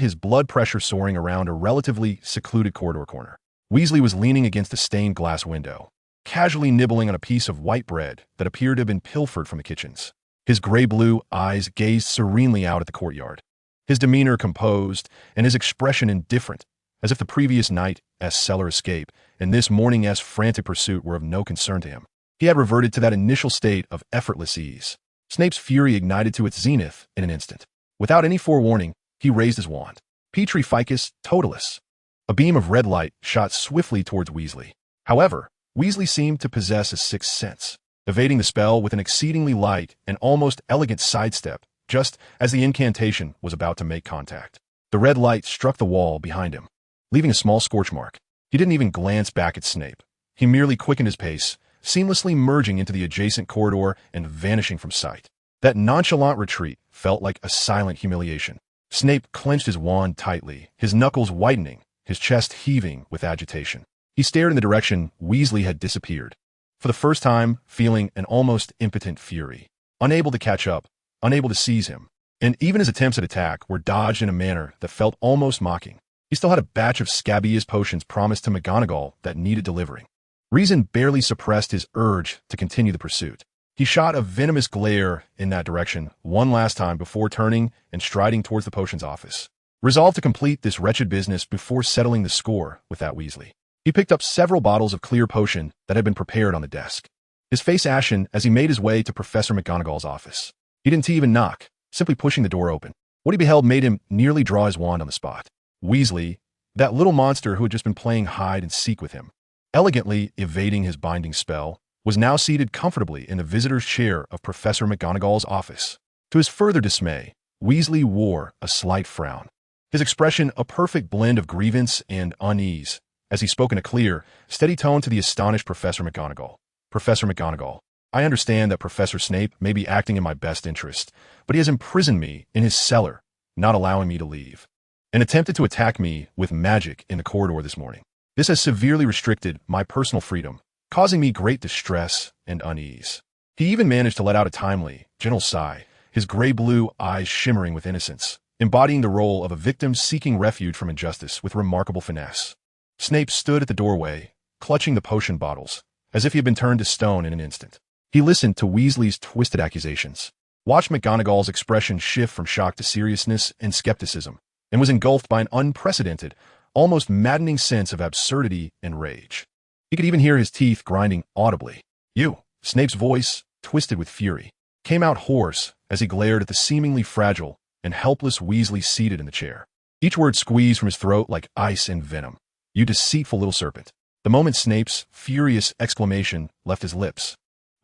his blood pressure soaring around a relatively secluded corridor corner. Weasley was leaning against a stained glass window, casually nibbling on a piece of white bread that appeared to have been pilfered from the kitchens. His gray-blue eyes gazed serenely out at the courtyard, his demeanor composed and his expression indifferent, as if the previous night's cellar escape and this morning's frantic pursuit were of no concern to him. He had reverted to that initial state of effortless ease. Snape's fury ignited to its zenith in an instant. Without any forewarning, he raised his wand. Petri Ficus Totalis. A beam of red light shot swiftly towards Weasley. However, Weasley seemed to possess a sixth sense, evading the spell with an exceedingly light and almost elegant sidestep, just as the incantation was about to make contact. The red light struck the wall behind him, leaving a small scorch mark. He didn't even glance back at Snape. He merely quickened his pace, seamlessly merging into the adjacent corridor and vanishing from sight. That nonchalant retreat felt like a silent humiliation. Snape clenched his wand tightly, his knuckles whitening, his chest heaving with agitation. He stared in the direction Weasley had disappeared, for the first time feeling an almost impotent fury, unable to catch up, unable to seize him, and even his attempts at attack were dodged in a manner that felt almost mocking. He still had a batch of scabious potions promised to McGonagall that needed delivering. Reason barely suppressed his urge to continue the pursuit. He shot a venomous glare in that direction one last time before turning and striding towards the potions office, resolved to complete this wretched business before settling the score with that Weasley. He picked up several bottles of clear potion that had been prepared on the desk, his face ashen as he made his way to Professor McGonagall's office. He didn't even knock, simply pushing the door open. What he beheld made him nearly draw his wand on the spot. Weasley, that little monster who had just been playing hide and seek with him, elegantly evading his binding spell, was now seated comfortably in the visitor's chair of Professor McGonagall's office. To his further dismay, Weasley wore a slight frown, his expression a perfect blend of grievance and unease, as he spoke in a clear, steady tone to the astonished Professor McGonagall. Professor McGonagall, I understand that Professor Snape may be acting in my best interest, but he has imprisoned me in his cellar, not allowing me to leave, and attempted to attack me with magic in the corridor this morning. This has severely restricted my personal freedom, causing me great distress and unease. He even managed to let out a timely, gentle sigh, his gray-blue eyes shimmering with innocence, embodying the role of a victim seeking refuge from injustice with remarkable finesse. Snape stood at the doorway, clutching the potion bottles, as if he had been turned to stone in an instant. He listened to Weasley's twisted accusations, watched McGonagall's expression shift from shock to seriousness and skepticism, and was engulfed by an unprecedented, almost maddening sense of absurdity and rage. He could even hear his teeth grinding audibly. You, Snape's voice, twisted with fury, came out hoarse as he glared at the seemingly fragile and helpless Weasley seated in the chair. Each word squeezed from his throat like ice and venom. You deceitful little serpent. The moment Snape's furious exclamation left his lips,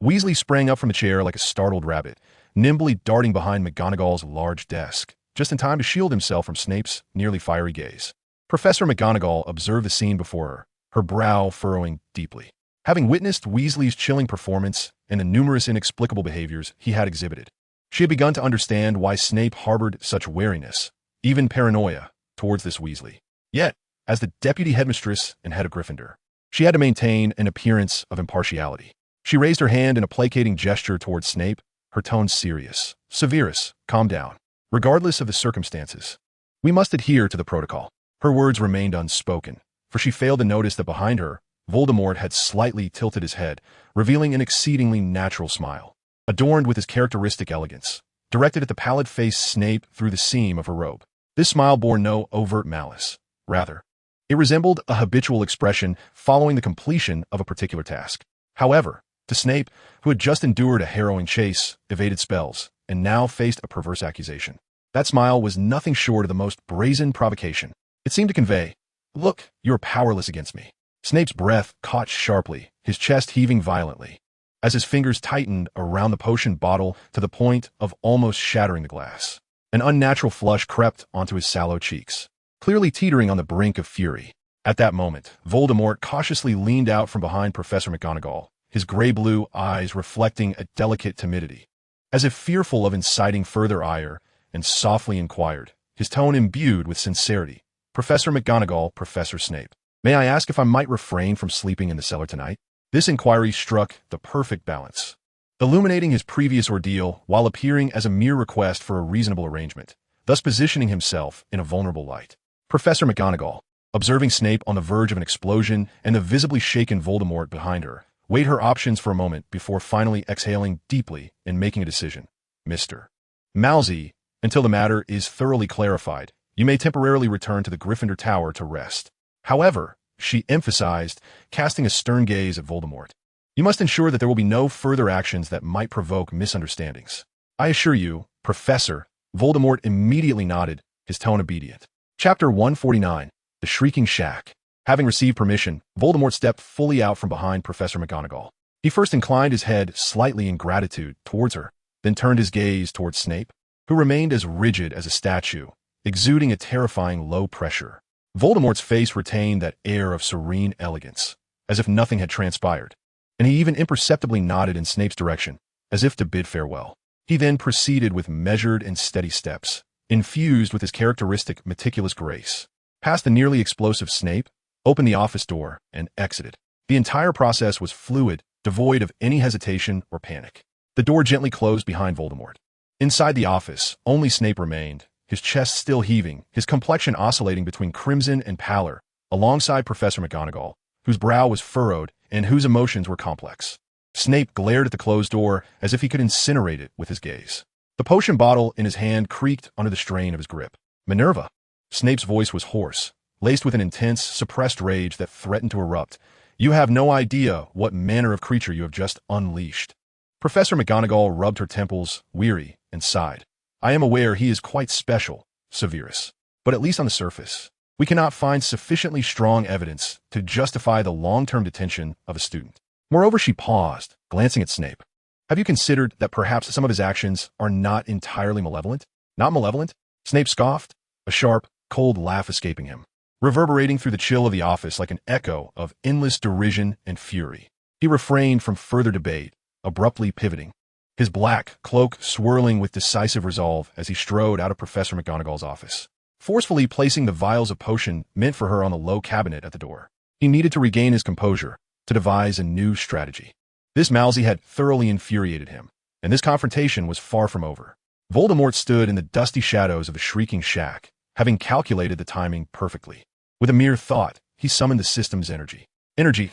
Weasley sprang up from the chair like a startled rabbit, nimbly darting behind McGonagall's large desk, just in time to shield himself from Snape's nearly fiery gaze. Professor McGonagall observed the scene before her brow furrowing deeply. Having witnessed Weasley's chilling performance and the numerous inexplicable behaviors he had exhibited, she had begun to understand why Snape harbored such wariness, even paranoia, towards this Weasley. Yet, as the deputy headmistress and head of Gryffindor, she had to maintain an appearance of impartiality. She raised her hand in a placating gesture towards Snape, her tone serious. Severus, calm down. Regardless of the circumstances, we must adhere to the protocol. Her words remained unspoken, for she failed to notice that behind her, Voldemort had slightly tilted his head, revealing an exceedingly natural smile, adorned with his characteristic elegance, directed at the pallid-faced Snape through the seam of her robe. This smile bore no overt malice. Rather, it resembled a habitual expression following the completion of a particular task. However, to Snape, who had just endured a harrowing chase, evaded spells, and now faced a perverse accusation, that smile was nothing short of the most brazen provocation. It seemed to convey, "Look, you are powerless against me." Snape's breath caught sharply, his chest heaving violently, as his fingers tightened around the potion bottle to the point of almost shattering the glass. An unnatural flush crept onto his sallow cheeks, clearly teetering on the brink of fury. At that moment, Voldemort cautiously leaned out from behind Professor McGonagall, his gray-blue eyes reflecting a delicate timidity, as if fearful of inciting further ire, and softly inquired, his tone imbued with sincerity, "Professor McGonagall, Professor Snape, may I ask if I might refrain from sleeping in the cellar tonight?" This inquiry struck the perfect balance, illuminating his previous ordeal while appearing as a mere request for a reasonable arrangement, thus positioning himself in a vulnerable light. Professor McGonagall, observing Snape on the verge of an explosion and the visibly shaken Voldemort behind her, weighed her options for a moment before finally exhaling deeply and making a decision. "Mr. Malsey, until the matter is thoroughly clarified, you may temporarily return to the Gryffindor Tower to rest. However," she emphasized, casting a stern gaze at Voldemort, "you must ensure that there will be no further actions that might provoke misunderstandings." "I assure you, Professor," Voldemort immediately nodded, his tone obedient. Chapter 149, The Shrieking Shack. Having received permission, Voldemort stepped fully out from behind Professor McGonagall. He first inclined his head slightly in gratitude towards her, then turned his gaze towards Snape, who remained as rigid as a statue, exuding a terrifying low pressure. Voldemort's face retained that air of serene elegance, as if nothing had transpired, and he even imperceptibly nodded in Snape's direction, as if to bid farewell. He then proceeded with measured and steady steps, infused with his characteristic meticulous grace, past the nearly explosive Snape, opened the office door, and exited. The entire process was fluid, devoid of any hesitation or panic. The door gently closed behind Voldemort. Inside the office, only Snape remained, his chest still heaving, his complexion oscillating between crimson and pallor, alongside Professor McGonagall, whose brow was furrowed and whose emotions were complex. Snape glared at the closed door as if he could incinerate it with his gaze. The potion bottle in his hand creaked under the strain of his grip. "Minerva!" Snape's voice was hoarse, laced with an intense, suppressed rage that threatened to erupt. "You have no idea what manner of creature you have just unleashed." Professor McGonagall rubbed her temples, weary, and sighed. "I am aware he is quite special, Severus, but at least on the surface, we cannot find sufficiently strong evidence to justify the long-term detention of a student." Moreover, she paused, glancing at Snape. "Have you considered that perhaps some of his actions are not entirely malevolent?" "Not malevolent?" Snape scoffed, a sharp, cold laugh escaping him, reverberating through the chill of the office like an echo of endless derision and fury. He refrained from further debate, abruptly pivoting, his black cloak swirling with decisive resolve as he strode out of Professor McGonagall's office, forcefully placing the vials of potion meant for her on the low cabinet at the door. He needed to regain his composure, to devise a new strategy. This Malsey had thoroughly infuriated him, and this confrontation was far from over. Voldemort stood in the dusty shadows of a shrieking shack, having calculated the timing perfectly. With a mere thought, he summoned the system's energy. Energy,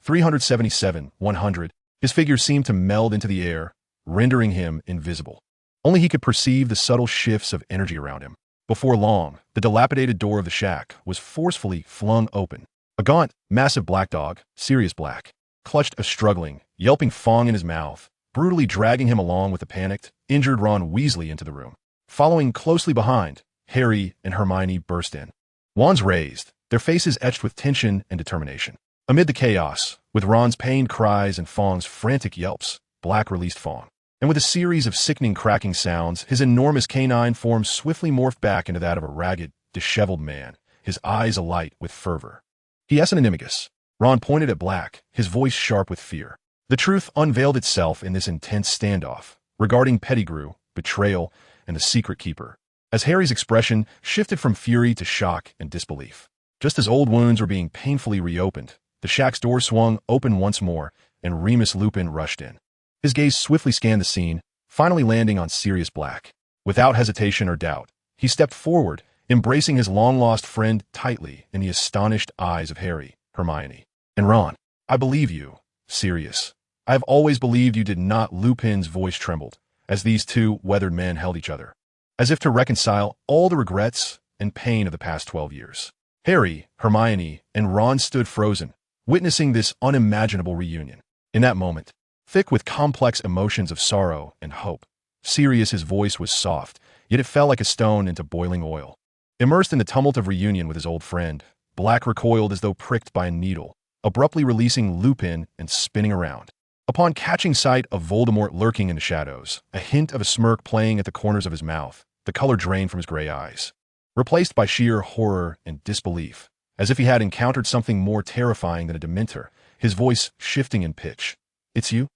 377, 100. His figure seemed to meld into the air, rendering him invisible. Only he could perceive the subtle shifts of energy around him. Before long, the dilapidated door of the shack was forcefully flung open. A gaunt, massive black dog, Sirius Black, clutched a struggling, yelping fawn in his mouth, brutally dragging him along with the panicked, injured Ron Weasley into the room. Following closely behind, Harry and Hermione burst in. Wands raised, their faces etched with tension and determination. Amid the chaos, with Ron's pained cries and Fong's frantic yelps, Black released Fong. And with a series of sickening cracking sounds, his enormous canine form swiftly morphed back into that of a ragged, disheveled man, his eyes alight with fervor. "Yes, an animagus." Ron pointed at Black, his voice sharp with fear. The truth unveiled itself in this intense standoff, regarding Pettigrew, betrayal, and the secret keeper. as Harry's expression shifted from fury to shock and disbelief. Just as old wounds were being painfully reopened, the shack's door swung open once more, and Remus Lupin rushed in. His gaze swiftly scanned the scene, finally landing on Sirius Black. Without hesitation or doubt, he stepped forward, embracing his long-lost friend tightly in the astonished eyes of Harry, Hermione, and Ron. "I believe you, Sirius. I have always believed you did not." Lupin's voice trembled, as these two weathered men held each other, as if to reconcile all the regrets and pain of the past 12 years. Harry, Hermione, and Ron stood frozen, witnessing this unimaginable reunion. In that moment, thick with complex emotions of sorrow and hope, Sirius's voice was soft, yet it fell like a stone into boiling oil. Immersed in the tumult of reunion with his old friend, Black recoiled as though pricked by a needle, abruptly releasing Lupin and spinning around. Upon catching sight of Voldemort lurking in the shadows, a hint of a smirk playing at the corners of his mouth, the color drained from his gray eyes, replaced by sheer horror and disbelief, as if he had encountered something more terrifying than a Dementor, his voice shifting in pitch. "It's you?"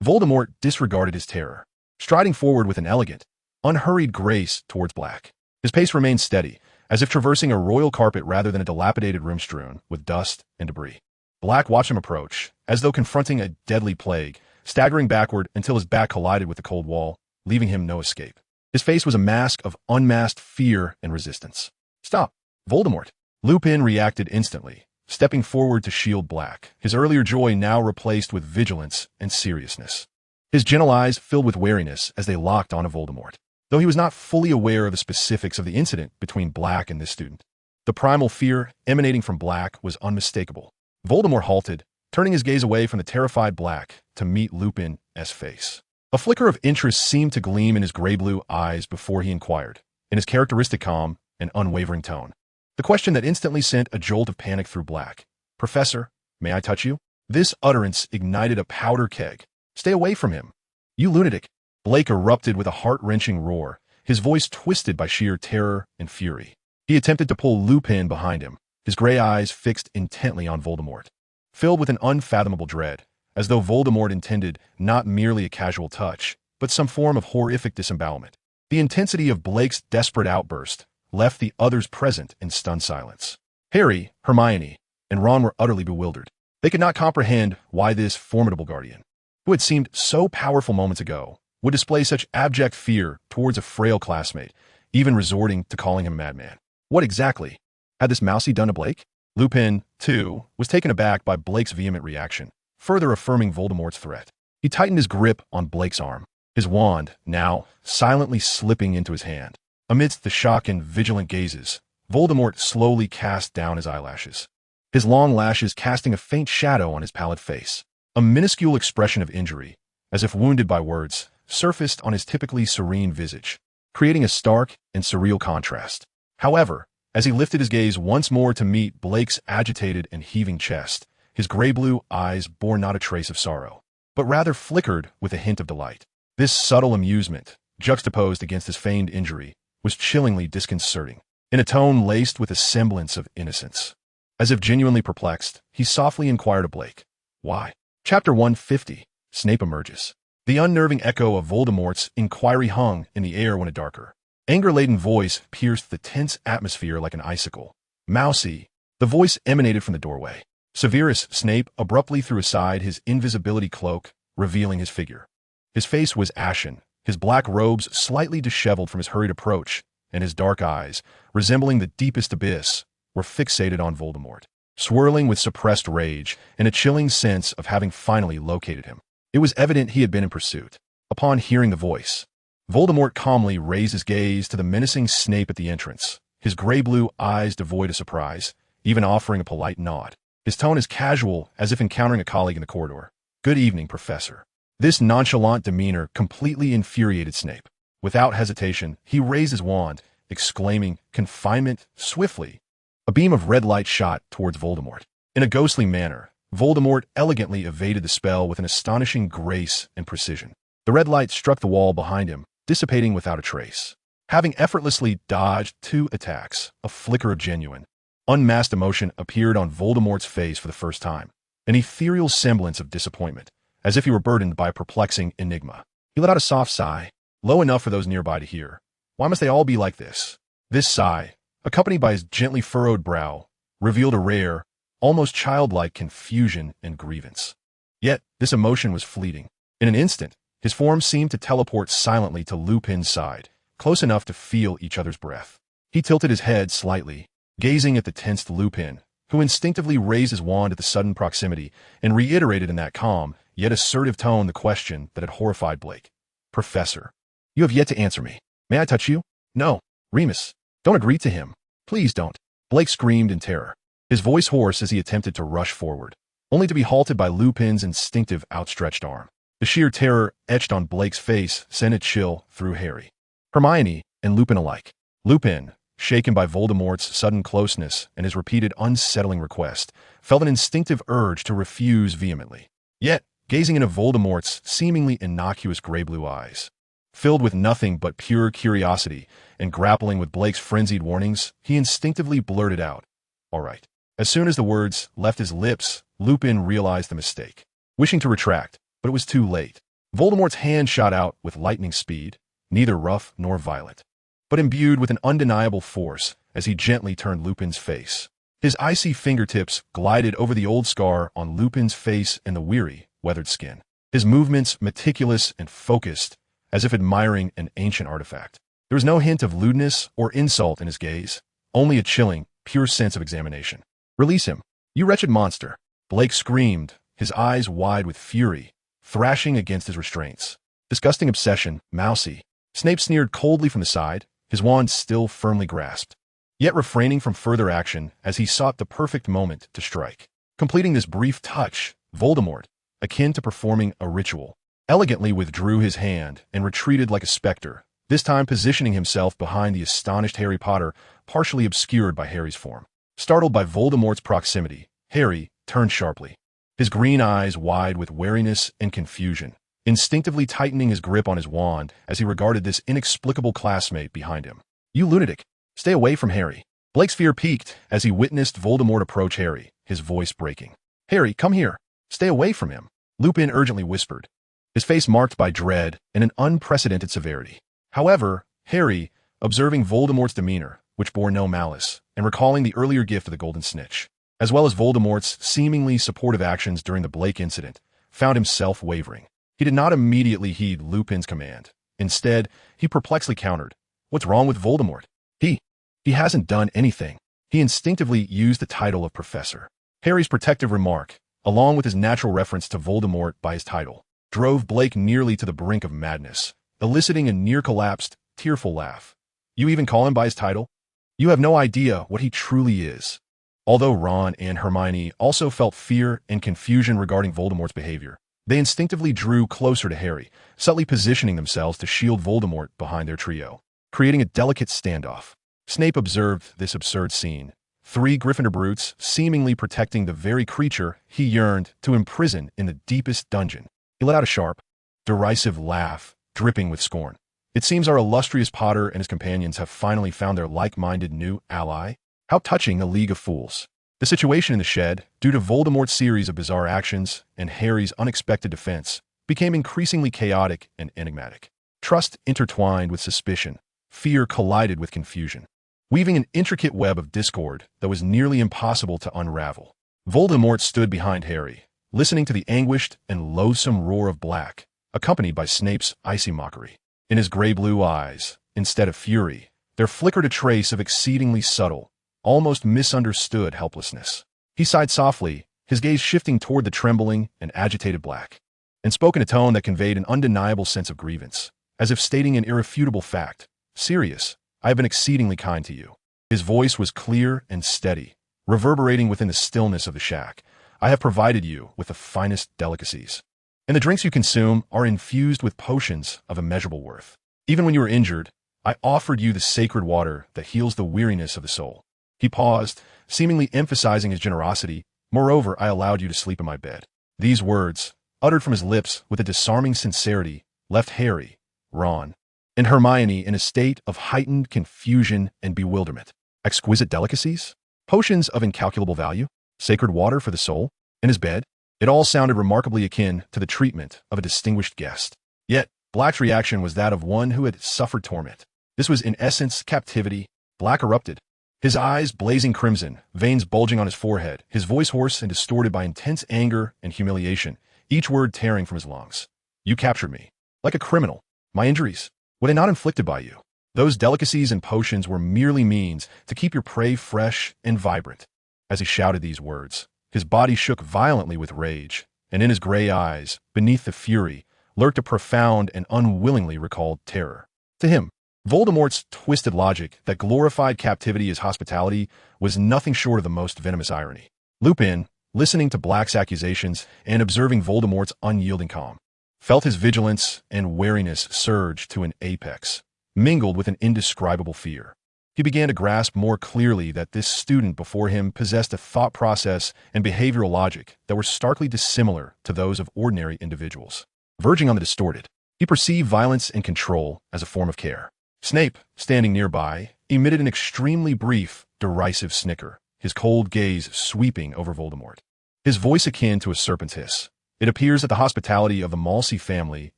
Voldemort disregarded his terror, striding forward with an elegant, unhurried grace towards Black. His pace remained steady, as if traversing a royal carpet rather than a dilapidated room strewn with dust and debris. Black watched him approach, as though confronting a deadly plague, staggering backward until his back collided with the cold wall, leaving him no escape. His face was a mask of unmasked fear and resistance. "Stop, Voldemort!" Lupin reacted instantly, stepping forward to shield Black, his earlier joy now replaced with vigilance and seriousness. His gentle eyes filled with wariness as they locked onto Voldemort, though he was not fully aware of the specifics of the incident between Black and this student. The primal fear emanating from Black was unmistakable. Voldemort halted, turning his gaze away from the terrified Black to meet Lupin's face. A flicker of interest seemed to gleam in his gray-blue eyes before he inquired, in his characteristic calm and unwavering tone. The question that instantly sent a jolt of panic through Black. "Professor, may I touch you?" This utterance ignited a powder keg. "Stay away from him, you lunatic!" Blake erupted with a heart-wrenching roar, his voice twisted by sheer terror and fury. He attempted to pull Lupin behind him, his gray eyes fixed intently on Voldemort, filled with an unfathomable dread, as though Voldemort intended not merely a casual touch, but some form of horrific disembowelment. The intensity of Blake's desperate outburst left the others present in stunned silence. Harry, Hermione, and Ron were utterly bewildered. They could not comprehend why this formidable guardian, who had seemed so powerful moments ago, would display such abject fear towards a frail classmate, even resorting to calling him a madman. What exactly had this mousy done to Blake? Lupin, too, was taken aback by Blake's vehement reaction, further affirming Voldemort's threat. He tightened his grip on Blake's arm, his wand now silently slipping into his hand. Amidst the shock and vigilant gazes, Voldemort slowly cast down his eyelashes, his long lashes casting a faint shadow on his pallid face. A minuscule expression of injury, as if wounded by words, surfaced on his typically serene visage, creating a stark and surreal contrast. However, as he lifted his gaze once more to meet Blake's agitated and heaving chest, his gray-blue eyes bore not a trace of sorrow, but rather flickered with a hint of delight. This subtle amusement, juxtaposed against his feigned injury, was chillingly disconcerting, in a tone laced with a semblance of innocence. As if genuinely perplexed, he softly inquired of Blake, "Why?" Chapter 150, Snape Emerges. The unnerving echo of Voldemort's inquiry hung in the air when a darker, anger-laden voice pierced the tense atmosphere like an icicle. "Mousy!" The voice emanated from the doorway. Severus Snape abruptly threw aside his invisibility cloak, revealing his figure. His face was ashen, his black robes slightly disheveled from his hurried approach, and his dark eyes, resembling the deepest abyss, were fixated on Voldemort, swirling with suppressed rage and a chilling sense of having finally located him. It was evident he had been in pursuit. Upon hearing the voice, Voldemort calmly raised his gaze to the menacing Snape at the entrance, his gray-blue eyes devoid of surprise, even offering a polite nod. His tone as casual as if encountering a colleague in the corridor. "Good evening, Professor." This nonchalant demeanor completely infuriated Snape. Without hesitation, he raised his wand, exclaiming, "Confinement, swiftly!" A beam of red light shot towards Voldemort. In a ghostly manner, Voldemort elegantly evaded the spell with an astonishing grace and precision. The red light struck the wall behind him, dissipating without a trace. Having effortlessly dodged 2 attacks, a flicker of genuine, unmasked emotion appeared on Voldemort's face for the first time, an ethereal semblance of disappointment, as if he were burdened by a perplexing enigma. He let out a soft sigh, low enough for those nearby to hear, Why must they all be like this? This sigh, accompanied by his gently furrowed brow, revealed a rare, almost childlike confusion and grievance. Yet, this emotion was fleeting. In an instant, his form seemed to teleport silently to Lupin's side, close enough to feel each other's breath. He tilted his head slightly, gazing at the tensed Lupin, who instinctively raised his wand at the sudden proximity and reiterated in that calm, yet assertive tone the question that had horrified Blake. Professor, you have yet to answer me. May I touch you? No, Remus. Don't agree to him. Please don't. Blake screamed in terror, his voice hoarse as he attempted to rush forward, only to be halted by Lupin's instinctive outstretched arm. The sheer terror etched on Blake's face sent a chill through Harry, Hermione, and Lupin alike. Lupin, shaken by Voldemort's sudden closeness and his repeated unsettling request, felt an instinctive urge to refuse vehemently. Yet, gazing into Voldemort's seemingly innocuous gray-blue eyes, filled with nothing but pure curiosity and grappling with Blake's frenzied warnings, he instinctively blurted out, "All right." As soon as the words left his lips, Lupin realized the mistake, wishing to retract, but it was too late. Voldemort's hand shot out with lightning speed, neither rough nor violent, but imbued with an undeniable force as he gently turned Lupin's face. His icy fingertips glided over the old scar on Lupin's face and the weary, weathered skin, his movements meticulous and focused, as if admiring an ancient artifact. There was no hint of lewdness or insult in his gaze, only a chilling, pure sense of examination. "Release him, you wretched monster!" Blake screamed, his eyes wide with fury, thrashing against his restraints. "Disgusting obsession, mousy." Snape sneered coldly from the side, his wand still firmly grasped, yet refraining from further action as he sought the perfect moment to strike. Completing this brief touch, Voldemort, akin to performing a ritual, elegantly withdrew his hand and retreated like a specter, this time positioning himself behind the astonished Harry Potter, partially obscured by Harry's form. Startled by Voldemort's proximity, Harry turned sharply, his green eyes wide with wariness and confusion, instinctively tightening his grip on his wand as he regarded this inexplicable classmate behind him. "You lunatic! Stay away from Harry!" Blake's fear peaked as he witnessed Voldemort approach Harry, his voice breaking. "Harry, come here! Stay away from him!" Lupin urgently whispered, his face marked by dread and an unprecedented severity. However, Harry, observing Voldemort's demeanor, which bore no malice, and recalling the earlier gift of the Golden Snitch, as well as Voldemort's seemingly supportive actions during the Blake incident, found himself wavering. He did not immediately heed Lupin's command. Instead, he perplexedly countered, "What's wrong with Voldemort? He hasn't done anything." He instinctively used the title of Professor. Harry's protective remark, along with his natural reference to Voldemort by his title, drove Blake nearly to the brink of madness, eliciting a near-collapsed, tearful laugh. "You even call him by his title? You have no idea what he truly is." Although Ron and Hermione also felt fear and confusion regarding Voldemort's behavior, they instinctively drew closer to Harry, subtly positioning themselves to shield Voldemort behind their trio, creating a delicate standoff. Snape observed this absurd scene, three Gryffindor brutes seemingly protecting the very creature he yearned to imprison in the deepest dungeon. He let out a sharp, derisive laugh, dripping with scorn. "It seems our illustrious Potter and his companions have finally found their like-minded new ally. How touching a league of fools." The situation in the shed, due to Voldemort's series of bizarre actions and Harry's unexpected defense, became increasingly chaotic and enigmatic. Trust intertwined with suspicion, fear collided with confusion, weaving an intricate web of discord that was nearly impossible to unravel. Voldemort stood behind Harry, listening to the anguished and loathsome roar of Black, accompanied by Snape's icy mockery. In his gray-blue eyes, instead of fury, there flickered a trace of exceedingly subtle, almost misunderstood helplessness. He sighed softly, his gaze shifting toward the trembling and agitated Black, and spoke in a tone that conveyed an undeniable sense of grievance, as if stating an irrefutable fact. "Sirius, I have been exceedingly kind to you." His voice was clear and steady, reverberating within the stillness of the shack. "I have provided you with the finest delicacies, and the drinks you consume are infused with potions of immeasurable worth. Even when you were injured, I offered you the sacred water that heals the weariness of the soul." He paused, seemingly emphasizing his generosity. "Moreover, I allowed you to sleep in my bed." These words, uttered from his lips with a disarming sincerity, left Harry, Ron, and Hermione in a state of heightened confusion and bewilderment. Exquisite delicacies? Potions of incalculable value? Sacred water for the soul? In his bed? It all sounded remarkably akin to the treatment of a distinguished guest. Yet, Black's reaction was that of one who had suffered torment. This was in essence captivity. Black erupted, his eyes blazing crimson, veins bulging on his forehead, his voice hoarse and distorted by intense anger and humiliation, each word tearing from his lungs. You captured me. Like a criminal. My injuries, were they not inflicted by you? Those delicacies and potions were merely means to keep your prey fresh and vibrant. As he shouted these words, his body shook violently with rage, and in his gray eyes, beneath the fury, lurked a profound and unwillingly recalled terror. To him, Voldemort's twisted logic that glorified captivity as hospitality was nothing short of the most venomous irony. Lupin, listening to Black's accusations and observing Voldemort's unyielding calm, felt his vigilance and wariness surge to an apex, mingled with an indescribable fear. He began to grasp more clearly that this student before him possessed a thought process and behavioral logic that were starkly dissimilar to those of ordinary individuals. Verging on the distorted, he perceived violence and control as a form of care. Snape, standing nearby, emitted an extremely brief, derisive snicker, his cold gaze sweeping over Voldemort. His voice akin to a serpent's hiss. It appears that the hospitality of the Msi family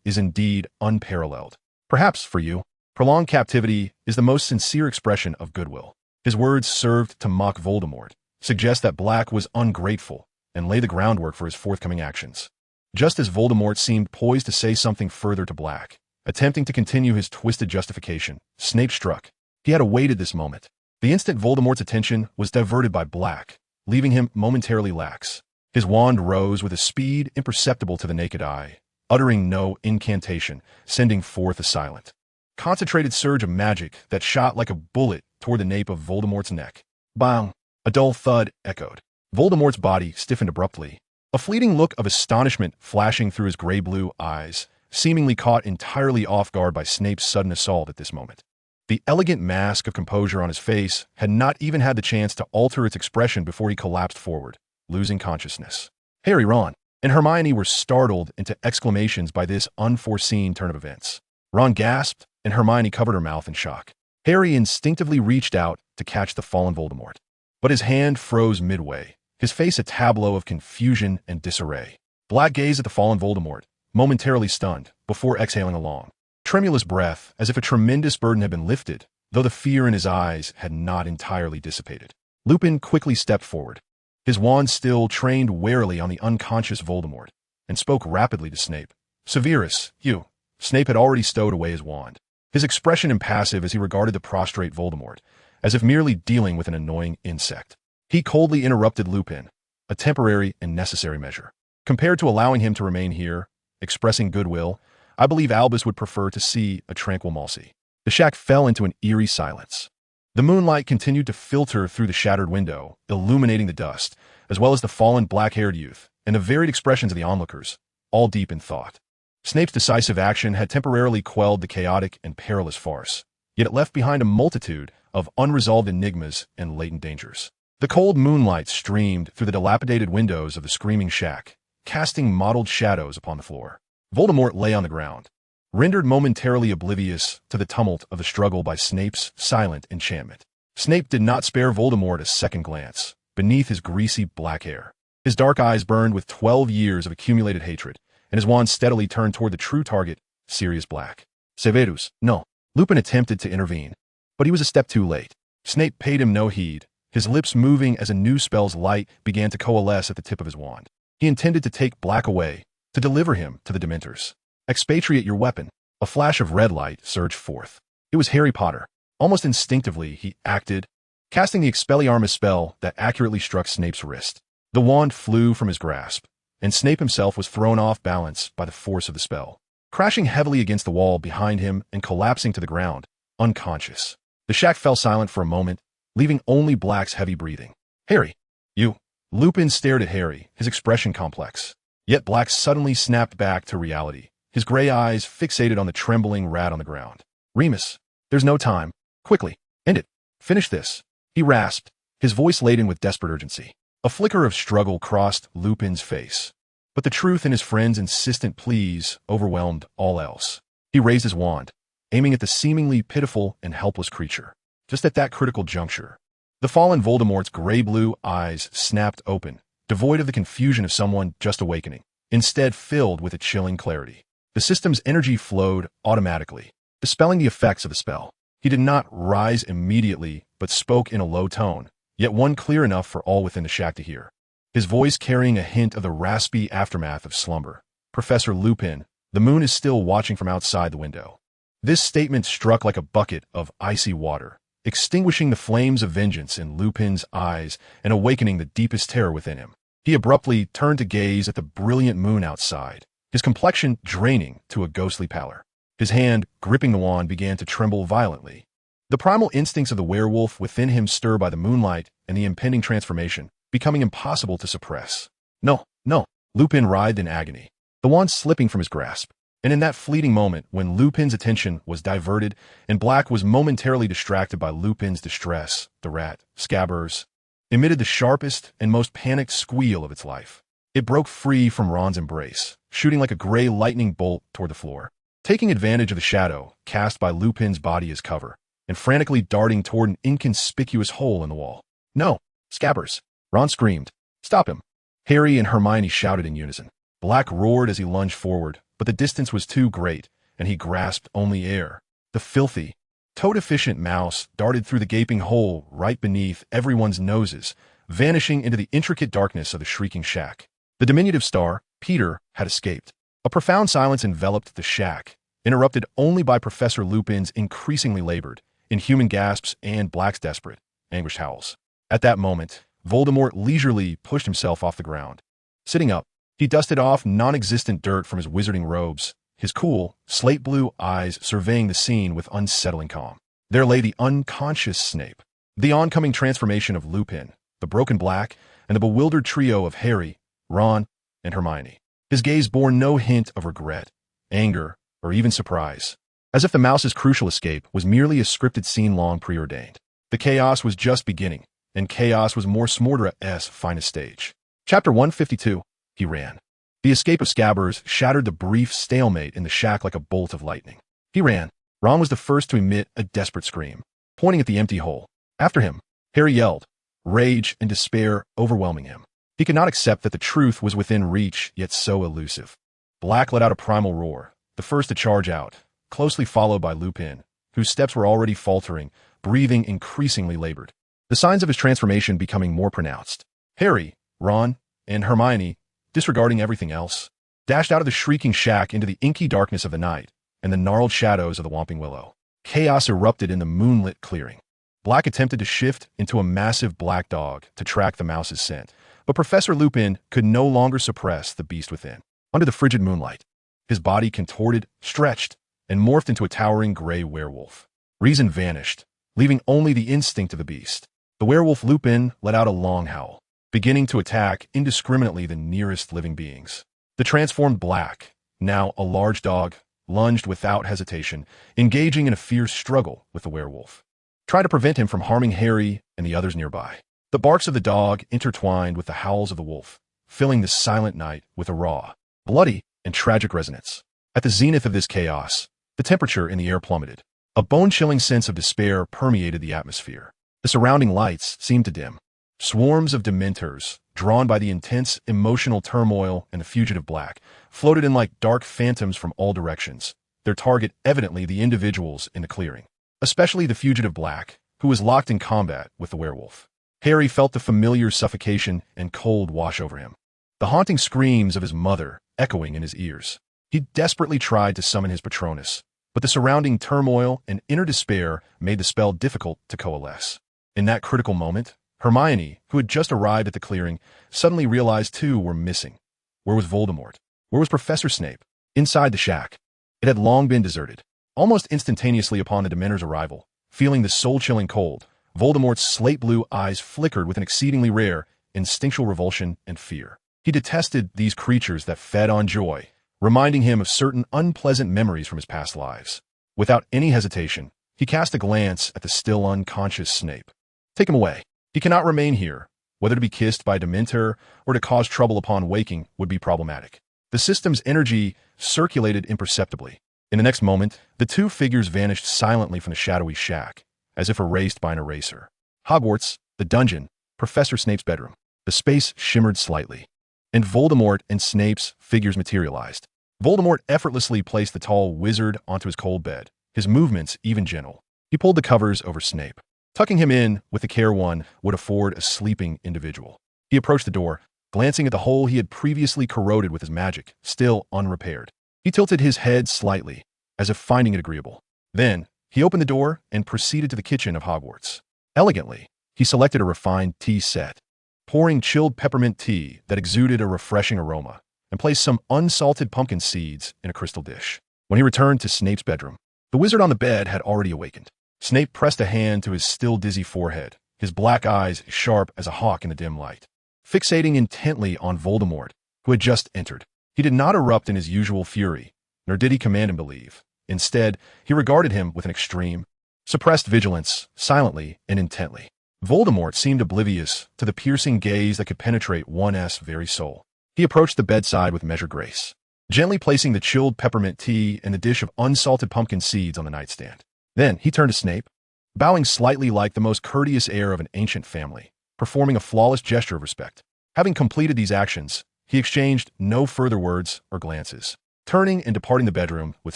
is indeed unparalleled. Perhaps, for you, prolonged captivity is the most sincere expression of goodwill. His words served to mock Voldemort, suggest that Black was ungrateful, and lay the groundwork for his forthcoming actions. Just as Voldemort seemed poised to say something further to Black, attempting to continue his twisted justification, Snape struck. He had awaited this moment. The instant Voldemort's attention was diverted by Black, leaving him momentarily lax. His wand rose with a speed imperceptible to the naked eye, uttering no incantation, sending forth a silent, concentrated surge of magic that shot like a bullet toward the nape of Voldemort's neck. Bang! A dull thud echoed. Voldemort's body stiffened abruptly, a fleeting look of astonishment flashing through his gray-blue eyes, seemingly caught entirely off guard by Snape's sudden assault at this moment. The elegant mask of composure on his face had not even had the chance to alter its expression before he collapsed forward, losing consciousness. Harry, Ron, and Hermione were startled into exclamations by this unforeseen turn of events. Ron gasped, and Hermione covered her mouth in shock. Harry instinctively reached out to catch the fallen Voldemort, but his hand froze midway, his face a tableau of confusion and disarray. Black gazed at the fallen Voldemort, momentarily stunned, before exhaling a long, tremulous breath as if a tremendous burden had been lifted, though the fear in his eyes had not entirely dissipated. Lupin quickly stepped forward, his wand still trained warily on the unconscious Voldemort, and spoke rapidly to Snape. Severus, you. Snape had already stowed away his wand, his expression impassive as he regarded the prostrate Voldemort, as if merely dealing with an annoying insect. He coldly interrupted Lupin, a temporary and necessary measure. Compared to allowing him to remain here, expressing goodwill, I believe Albus would prefer to see a tranquil Msi. The shack fell into an eerie silence. The moonlight continued to filter through the shattered window, illuminating the dust, as well as the fallen black-haired youth, and the varied expressions of the onlookers, all deep in thought. Snape's decisive action had temporarily quelled the chaotic and perilous farce, yet it left behind a multitude of unresolved enigmas and latent dangers. The cold moonlight streamed through the dilapidated windows of the screaming shack, casting mottled shadows upon the floor. Voldemort lay on the ground, rendered momentarily oblivious to the tumult of the struggle by Snape's silent enchantment. Snape did not spare Voldemort a second glance, beneath his greasy black hair. His dark eyes burned with 12 years of accumulated hatred, and his wand steadily turned toward the true target, Sirius Black. Severus, no. Lupin attempted to intervene, but he was a step too late. Snape paid him no heed, his lips moving as a new spell's light began to coalesce at the tip of his wand. He intended to take Black away, to deliver him to the Dementors. Expatriate your weapon. A flash of red light surged forth. It was Harry Potter. Almost instinctively, he acted, casting the Expelliarmus spell that accurately struck Snape's wrist. The wand flew from his grasp, and Snape himself was thrown off balance by the force of the spell, crashing heavily against the wall behind him and collapsing to the ground, unconscious. The shack fell silent for a moment, leaving only Black's heavy breathing. Harry, you. Lupin stared at Harry, his expression complex. Yet Black suddenly snapped back to reality, his gray eyes fixated on the trembling rat on the ground. Remus, there's no time. Quickly, end it. Finish this. He rasped, his voice laden with desperate urgency. A flicker of struggle crossed Lupin's face, but the truth in his friend's insistent pleas overwhelmed all else. He raised his wand, aiming at the seemingly pitiful and helpless creature. Just at that critical juncture, the fallen Voldemort's gray-blue eyes snapped open, devoid of the confusion of someone just awakening, instead filled with a chilling clarity. The system's energy flowed automatically, dispelling the effects of the spell. He did not rise immediately, but spoke in a low tone, yet one clear enough for all within the shack to hear. His voice carrying a hint of the raspy aftermath of slumber. "Professor Lupin, the moon is still watching from outside the window." This statement struck like a bucket of icy water, extinguishing the flames of vengeance in Lupin's eyes and awakening the deepest terror within him. He abruptly turned to gaze at the brilliant moon outside, his complexion draining to a ghostly pallor. His hand, gripping the wand, began to tremble violently. The primal instincts of the werewolf within him stirred by the moonlight and the impending transformation, becoming impossible to suppress. "No, no!" Lupin writhed in agony, the wand slipping from his grasp. And in that fleeting moment, when Lupin's attention was diverted and Black was momentarily distracted by Lupin's distress, the rat, Scabbers, emitted the sharpest and most panicked squeal of its life. It broke free from Ron's embrace, shooting like a gray lightning bolt toward the floor. Taking advantage of the shadow cast by Lupin's body as cover, and frantically darting toward an inconspicuous hole in the wall. "No, Scabbers!" Ron screamed. "Stop him!" Harry and Hermione shouted in unison. Black roared as he lunged forward, but the distance was too great, and he grasped only air. The filthy, toad-efficient mouse darted through the gaping hole right beneath everyone's noses, vanishing into the intricate darkness of the shrieking shack. The diminutive star, Peter, had escaped. A profound silence enveloped the shack, interrupted only by Professor Lupin's increasingly labored, inhuman gasps and Black's desperate, anguished howls. At that moment, Voldemort leisurely pushed himself off the ground. Sitting up, he dusted off non-existent dirt from his wizarding robes, his cool, slate-blue eyes surveying the scene with unsettling calm. There lay the unconscious Snape, the oncoming transformation of Lupin, the broken Black, and the bewildered trio of Harry, Ron, and Hermione. His gaze bore no hint of regret, anger, or even surprise, as if the mouse's crucial escape was merely a scripted scene long preordained. The chaos was just beginning, and chaos was Morse Mortimer's finest stage. Chapter 152, He ran. The escape of Scabbers shattered the brief stalemate in the shack like a bolt of lightning. He ran. Ron was the first to emit a desperate scream, pointing at the empty hole. After him, Harry yelled, rage and despair overwhelming him. He could not accept that the truth was within reach, yet so elusive. Black let out a primal roar, the first to charge out, closely followed by Lupin, whose steps were already faltering, breathing increasingly labored, the signs of his transformation becoming more pronounced. Harry, Ron, and Hermione, disregarding everything else, dashed out of the shrieking shack into the inky darkness of the night and the gnarled shadows of the Whomping Willow. Chaos erupted in the moonlit clearing. Black attempted to shift into a massive black dog to track the mouse's scent, but Professor Lupin could no longer suppress the beast within. Under the frigid moonlight, his body contorted, stretched, and morphed into a towering gray werewolf. Reason vanished, leaving only the instinct of the beast. The werewolf Lupin let out a long howl, beginning to attack indiscriminately the nearest living beings. The transformed Black, now a large dog, lunged without hesitation, engaging in a fierce struggle with the werewolf, trying to prevent him from harming Harry and the others nearby. The barks of the dog intertwined with the howls of the wolf, filling the silent night with a raw, bloody, and tragic resonance. At the zenith of this chaos, the temperature in the air plummeted. A bone-chilling sense of despair permeated the atmosphere. The surrounding lights seemed to dim. Swarms of Dementors, drawn by the intense emotional turmoil and the fugitive Black, floated in like dark phantoms from all directions, their target evidently the individuals in the clearing, especially the fugitive Black, who was locked in combat with the werewolf. Harry felt the familiar suffocation and cold wash over him, the haunting screams of his mother echoing in his ears. He desperately tried to summon his Patronus, but the surrounding turmoil and inner despair made the spell difficult to coalesce. In that critical moment, Hermione, who had just arrived at the clearing, suddenly realized two were missing. Where was Voldemort? Where was Professor Snape? Inside the shack. It had long been deserted. Almost instantaneously upon the Dementor's arrival, feeling the soul-chilling cold, Voldemort's slate-blue eyes flickered with an exceedingly rare, instinctual revulsion and fear. He detested these creatures that fed on joy, reminding him of certain unpleasant memories from his past lives. Without any hesitation, he cast a glance at the still unconscious Snape. Take him away. He cannot remain here. Whether to be kissed by a Dementor or to cause trouble upon waking would be problematic. The system's energy circulated imperceptibly. In the next moment, the two figures vanished silently from the shadowy shack, as if erased by an eraser. Hogwarts, the dungeon, Professor Snape's bedroom. The space shimmered slightly, and Voldemort and Snape's figures materialized. Voldemort effortlessly placed the tall wizard onto his cold bed, his movements even gentle. He pulled the covers over Snape, tucking him in with the care one would afford a sleeping individual. He approached the door, glancing at the hole he had previously corroded with his magic, still unrepaired. He tilted his head slightly, as if finding it agreeable. Then, he opened the door and proceeded to the kitchen of Hogwarts. Elegantly, he selected a refined tea set, pouring chilled peppermint tea that exuded a refreshing aroma, and placed some unsalted pumpkin seeds in a crystal dish. When he returned to Snape's bedroom, the wizard on the bed had already awakened. Snape pressed a hand to his still dizzy forehead, his black eyes sharp as a hawk in the dim light. Fixating intently on Voldemort, who had just entered, he did not erupt in his usual fury, nor did he command him to leave. Instead, he regarded him with an extreme, suppressed vigilance, silently and intently. Voldemort seemed oblivious to the piercing gaze that could penetrate one's very soul. He approached the bedside with measured grace, gently placing the chilled peppermint tea and the dish of unsalted pumpkin seeds on the nightstand. Then he turned to Snape, bowing slightly like the most courteous heir of an ancient family, performing a flawless gesture of respect. Having completed these actions, he exchanged no further words or glances, turning and departing the bedroom with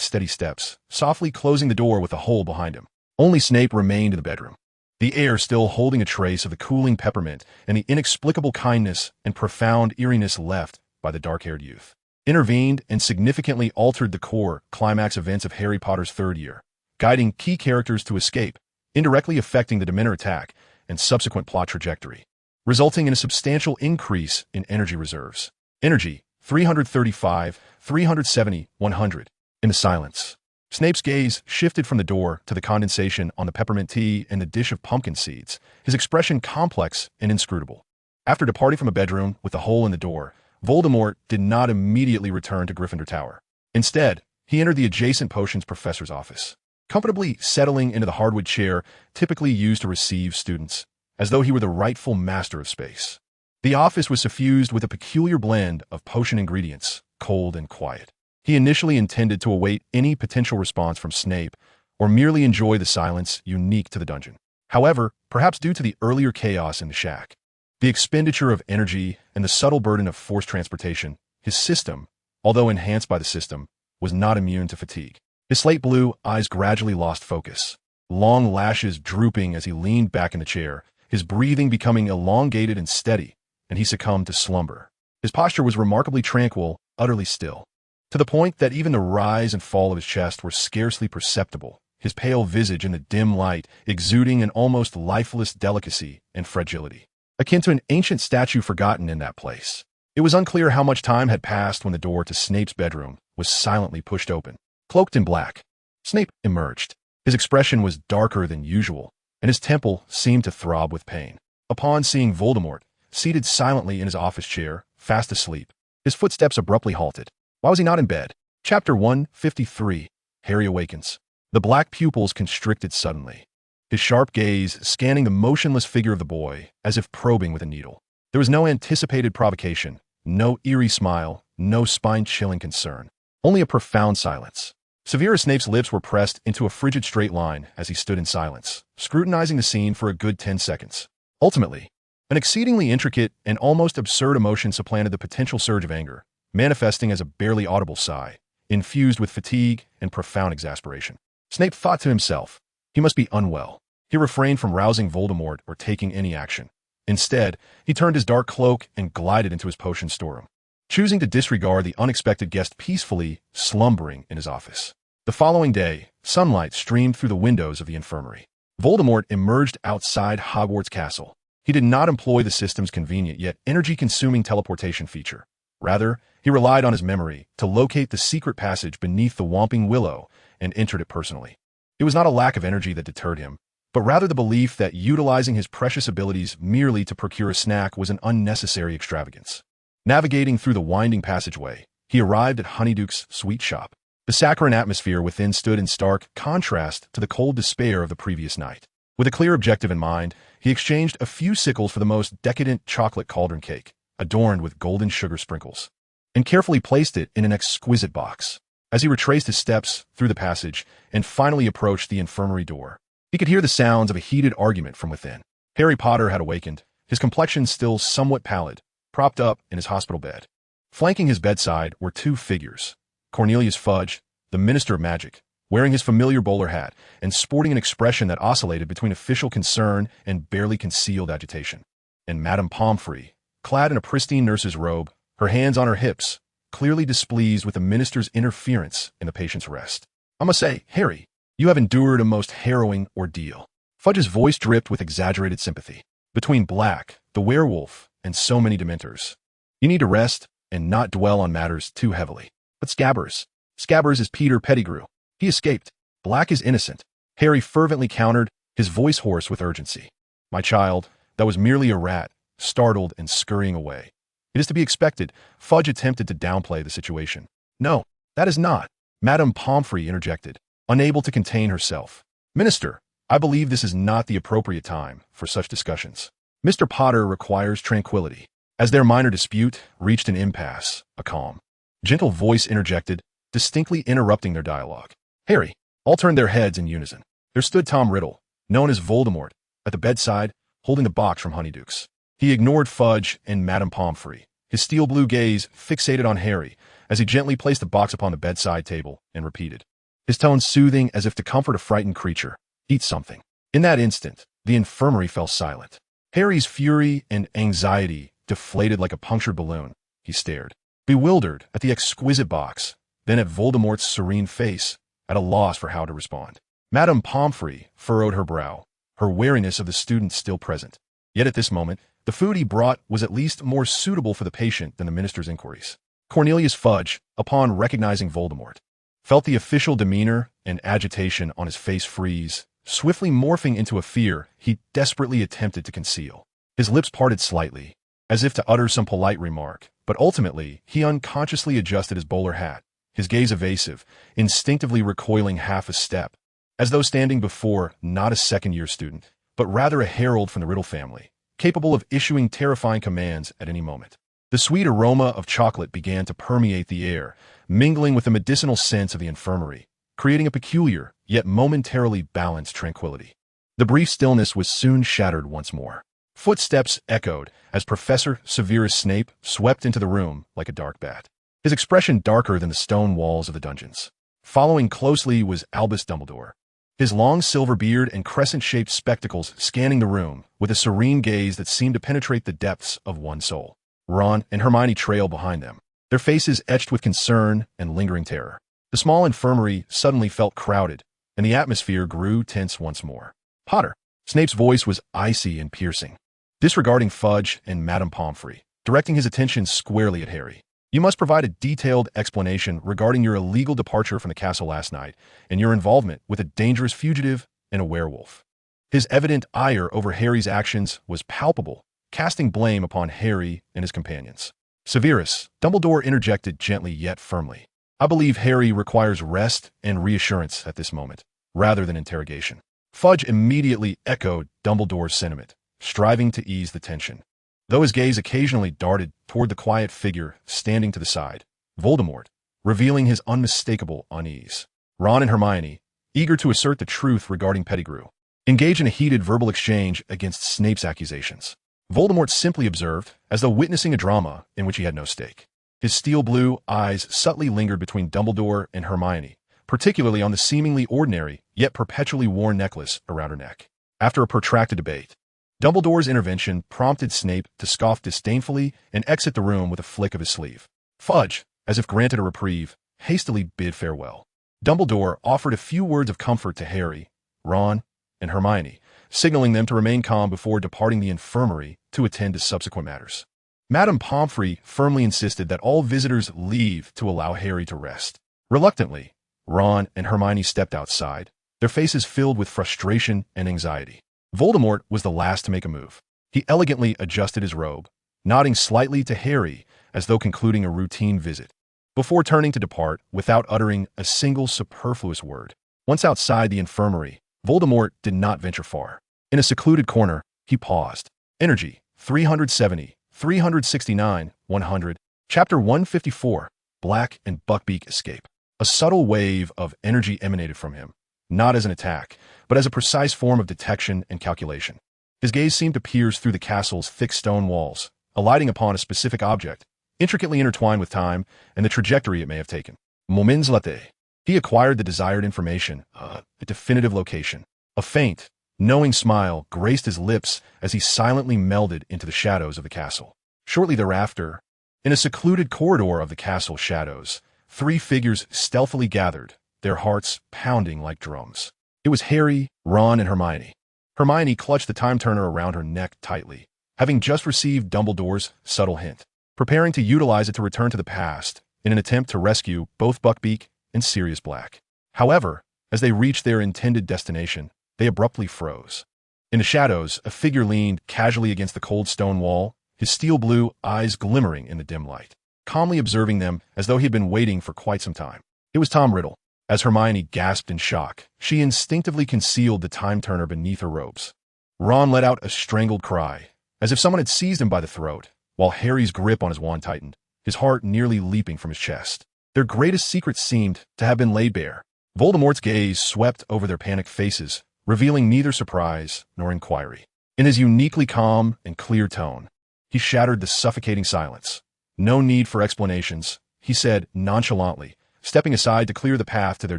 steady steps, softly closing the door with a hole behind him. Only Snape remained in the bedroom, the air still holding a trace of the cooling peppermint and the inexplicable kindness and profound eeriness left by the dark-haired youth. Intervened and significantly altered the core climax events of Harry Potter's third year, guiding key characters to escape, indirectly affecting the Dementor attack and subsequent plot trajectory, resulting in a substantial increase in energy reserves. Energy, 335, 370, 100. In the silence, Snape's gaze shifted from the door to the condensation on the peppermint tea and the dish of pumpkin seeds, his expression complex and inscrutable. After departing from a bedroom with a hole in the door, Voldemort did not immediately return to Gryffindor Tower. Instead, he entered the adjacent potions professor's office, comfortably settling into the hardwood chair typically used to receive students, as though he were the rightful master of space. The office was suffused with a peculiar blend of potion ingredients, cold and quiet. He initially intended to await any potential response from Snape or merely enjoy the silence unique to the dungeon. However, perhaps due to the earlier chaos in the shack, the expenditure of energy and the subtle burden of forced transportation, his system, although enhanced by the system, was not immune to fatigue. His slate blue eyes gradually lost focus, long lashes drooping as he leaned back in the chair, his breathing becoming elongated and steady, and he succumbed to slumber. His posture was remarkably tranquil, utterly still, to the point that even the rise and fall of his chest were scarcely perceptible, his pale visage in the dim light exuding an almost lifeless delicacy and fragility, akin to an ancient statue forgotten in that place. It was unclear how much time had passed when the door to Snape's bedroom was silently pushed open. Cloaked in black, Snape emerged. His expression was darker than usual, and his temple seemed to throb with pain. Upon seeing Voldemort, seated silently in his office chair, fast asleep, his footsteps abruptly halted. Why was he not in bed? Chapter 153. Harry awakens. The black pupils constricted suddenly, his sharp gaze scanning the motionless figure of the boy as if probing with a needle. There was no anticipated provocation, no eerie smile, no spine-chilling concern, only a profound silence. Severus Snape's lips were pressed into a frigid straight line as he stood in silence, scrutinizing the scene for a good 10 seconds. Ultimately, an exceedingly intricate and almost absurd emotion supplanted the potential surge of anger, manifesting as a barely audible sigh, infused with fatigue and profound exasperation. Snape thought to himself, he must be unwell. He refrained from rousing Voldemort or taking any action. Instead, he turned his dark cloak and glided into his potion storeroom, choosing to disregard the unexpected guest peacefully slumbering in his office. The following day, sunlight streamed through the windows of the infirmary. Voldemort emerged outside Hogwarts Castle. He did not employ the system's convenient yet energy-consuming teleportation feature. Rather, he relied on his memory to locate the secret passage beneath the Whomping Willow and entered it personally. It was not a lack of energy that deterred him, but rather the belief that utilizing his precious abilities merely to procure a snack was an unnecessary extravagance. Navigating through the winding passageway, he arrived at Honeyduke's sweet shop. The saccharine atmosphere within stood in stark contrast to the cold despair of the previous night. With a clear objective in mind, he exchanged a few sickles for the most decadent chocolate cauldron cake, adorned with golden sugar sprinkles, and carefully placed it in an exquisite box. As he retraced his steps through the passage and finally approached the infirmary door, he could hear the sounds of a heated argument from within. Harry Potter had awakened, his complexion still somewhat pallid, propped up in his hospital bed. Flanking his bedside were two figures, Cornelius Fudge, the Minister of Magic, wearing his familiar bowler hat and sporting an expression that oscillated between official concern and barely concealed agitation. And Madame Pomfrey, clad in a pristine nurse's robe, her hands on her hips, clearly displeased with the minister's interference in the patient's rest. "I must say, Harry, you have endured a most harrowing ordeal." Fudge's voice dripped with exaggerated sympathy. "Between Black, the werewolf, and so many dementors, you need to rest and not dwell on matters too heavily. But Scabbers is Peter Pettigrew. He escaped. Black is innocent," Harry fervently countered, his voice hoarse with urgency. "My child, that was merely a rat, startled and scurrying away. It is to be expected." Fudge attempted to downplay the situation. "No, that is not," Madame Pomfrey interjected, unable to contain herself. "Minister, I believe this is not the appropriate time for such discussions. Mr. Potter requires tranquility." As their minor dispute reached an impasse, a calm, gentle voice interjected, distinctly interrupting their dialogue. "Harry!" All turned their heads in unison. There stood Tom Riddle, known as Voldemort, at the bedside, holding the box from Honeydukes. He ignored Fudge and Madame Pomfrey, his steel blue gaze fixated on Harry as he gently placed the box upon the bedside table and repeated, his tone soothing as if to comfort a frightened creature, "Eat something." In that instant, the infirmary fell silent. Harry's fury and anxiety deflated like a punctured balloon. He stared, bewildered, at the exquisite box, then at Voldemort's serene face, at a loss for how to respond. Madame Pomfrey furrowed her brow, her wariness of the student still present. Yet at this moment, the food he brought was at least more suitable for the patient than the minister's inquiries. Cornelius Fudge, upon recognizing Voldemort, felt the official demeanor and agitation on his face freeze, swiftly morphing into a fear he desperately attempted to conceal. His lips parted slightly, as if to utter some polite remark, but ultimately he unconsciously adjusted his bowler hat, his gaze evasive, instinctively recoiling half a step, as though standing before not a second-year student, but rather a herald from the Riddle family, capable of issuing terrifying commands at any moment. The sweet aroma of chocolate began to permeate the air, mingling with the medicinal scents of the infirmary, creating a peculiar, yet momentarily balanced tranquility. The brief stillness was soon shattered once more. Footsteps echoed as Professor Severus Snape swept into the room like a dark bat, his expression darker than the stone walls of the dungeons. Following closely was Albus Dumbledore, his long silver beard and crescent-shaped spectacles scanning the room with a serene gaze that seemed to penetrate the depths of one's soul. Ron and Hermione trailed behind them, their faces etched with concern and lingering terror. The small infirmary suddenly felt crowded, and the atmosphere grew tense once more. "Potter!" Snape's voice was icy and piercing, disregarding Fudge and Madame Pomfrey, directing his attention squarely at Harry. "You must provide a detailed explanation regarding your illegal departure from the castle last night and your involvement with a dangerous fugitive and a werewolf." His evident ire over Harry's actions was palpable, casting blame upon Harry and his companions. "Severus," Dumbledore interjected gently yet firmly, "I believe Harry requires rest and reassurance at this moment, rather than interrogation." Fudge immediately echoed Dumbledore's sentiment, striving to ease the tension. Though his gaze occasionally darted toward the quiet figure standing to the side, Voldemort, revealing his unmistakable unease. Ron and Hermione, eager to assert the truth regarding Pettigrew, engaged in a heated verbal exchange against Snape's accusations. Voldemort simply observed, as though witnessing a drama in which he had no stake. His steel blue eyes subtly lingered between Dumbledore and Hermione, particularly on the seemingly ordinary, yet perpetually worn necklace around her neck. After a protracted debate, Dumbledore's intervention prompted Snape to scoff disdainfully and exit the room with a flick of his sleeve. Fudge, as if granted a reprieve, hastily bid farewell. Dumbledore offered a few words of comfort to Harry, Ron, and Hermione, signaling them to remain calm before departing the infirmary to attend to subsequent matters. Madame Pomfrey firmly insisted that all visitors leave to allow Harry to rest. Reluctantly, Ron and Hermione stepped outside, their faces filled with frustration and anxiety. Voldemort was the last to make a move. He elegantly adjusted his robe, nodding slightly to Harry as though concluding a routine visit, before turning to depart without uttering a single superfluous word. Once outside the infirmary, Voldemort did not venture far. In a secluded corner, he paused. Energy, 370, 369, 100. Chapter 154, Black and Buckbeak Escape. A subtle wave of energy emanated from him, not as an attack, but as a precise form of detection and calculation. His gaze seemed to pierce through the castle's thick stone walls, alighting upon a specific object, intricately intertwined with time and the trajectory it may have taken. Moments later, He acquired the desired information, a definitive location. A faint, knowing smile graced his lips as he silently melded into the shadows of the castle. Shortly thereafter, in a secluded corridor of the castle shadows, 3 figures stealthily gathered, their hearts pounding like drums. It was Harry, Ron, and Hermione. Hermione clutched the time-turner around her neck tightly, having just received Dumbledore's subtle hint, preparing to utilize it to return to the past in an attempt to rescue both Buckbeak and Sirius Black. However, as they reached their intended destination, they abruptly froze. In the shadows, a figure leaned casually against the cold stone wall, his steel-blue eyes glimmering in the dim light, calmly observing them as though he had been waiting for quite some time. It was Tom Riddle. As Hermione gasped in shock, she instinctively concealed the time-turner beneath her robes. Ron let out a strangled cry, as if someone had seized him by the throat, while Harry's grip on his wand tightened, his heart nearly leaping from his chest. Their greatest secret seemed to have been laid bare. Voldemort's gaze swept over their panicked faces, revealing neither surprise nor inquiry. In his uniquely calm and clear tone, he shattered the suffocating silence. "No need for explanations," he said nonchalantly, stepping aside to clear the path to their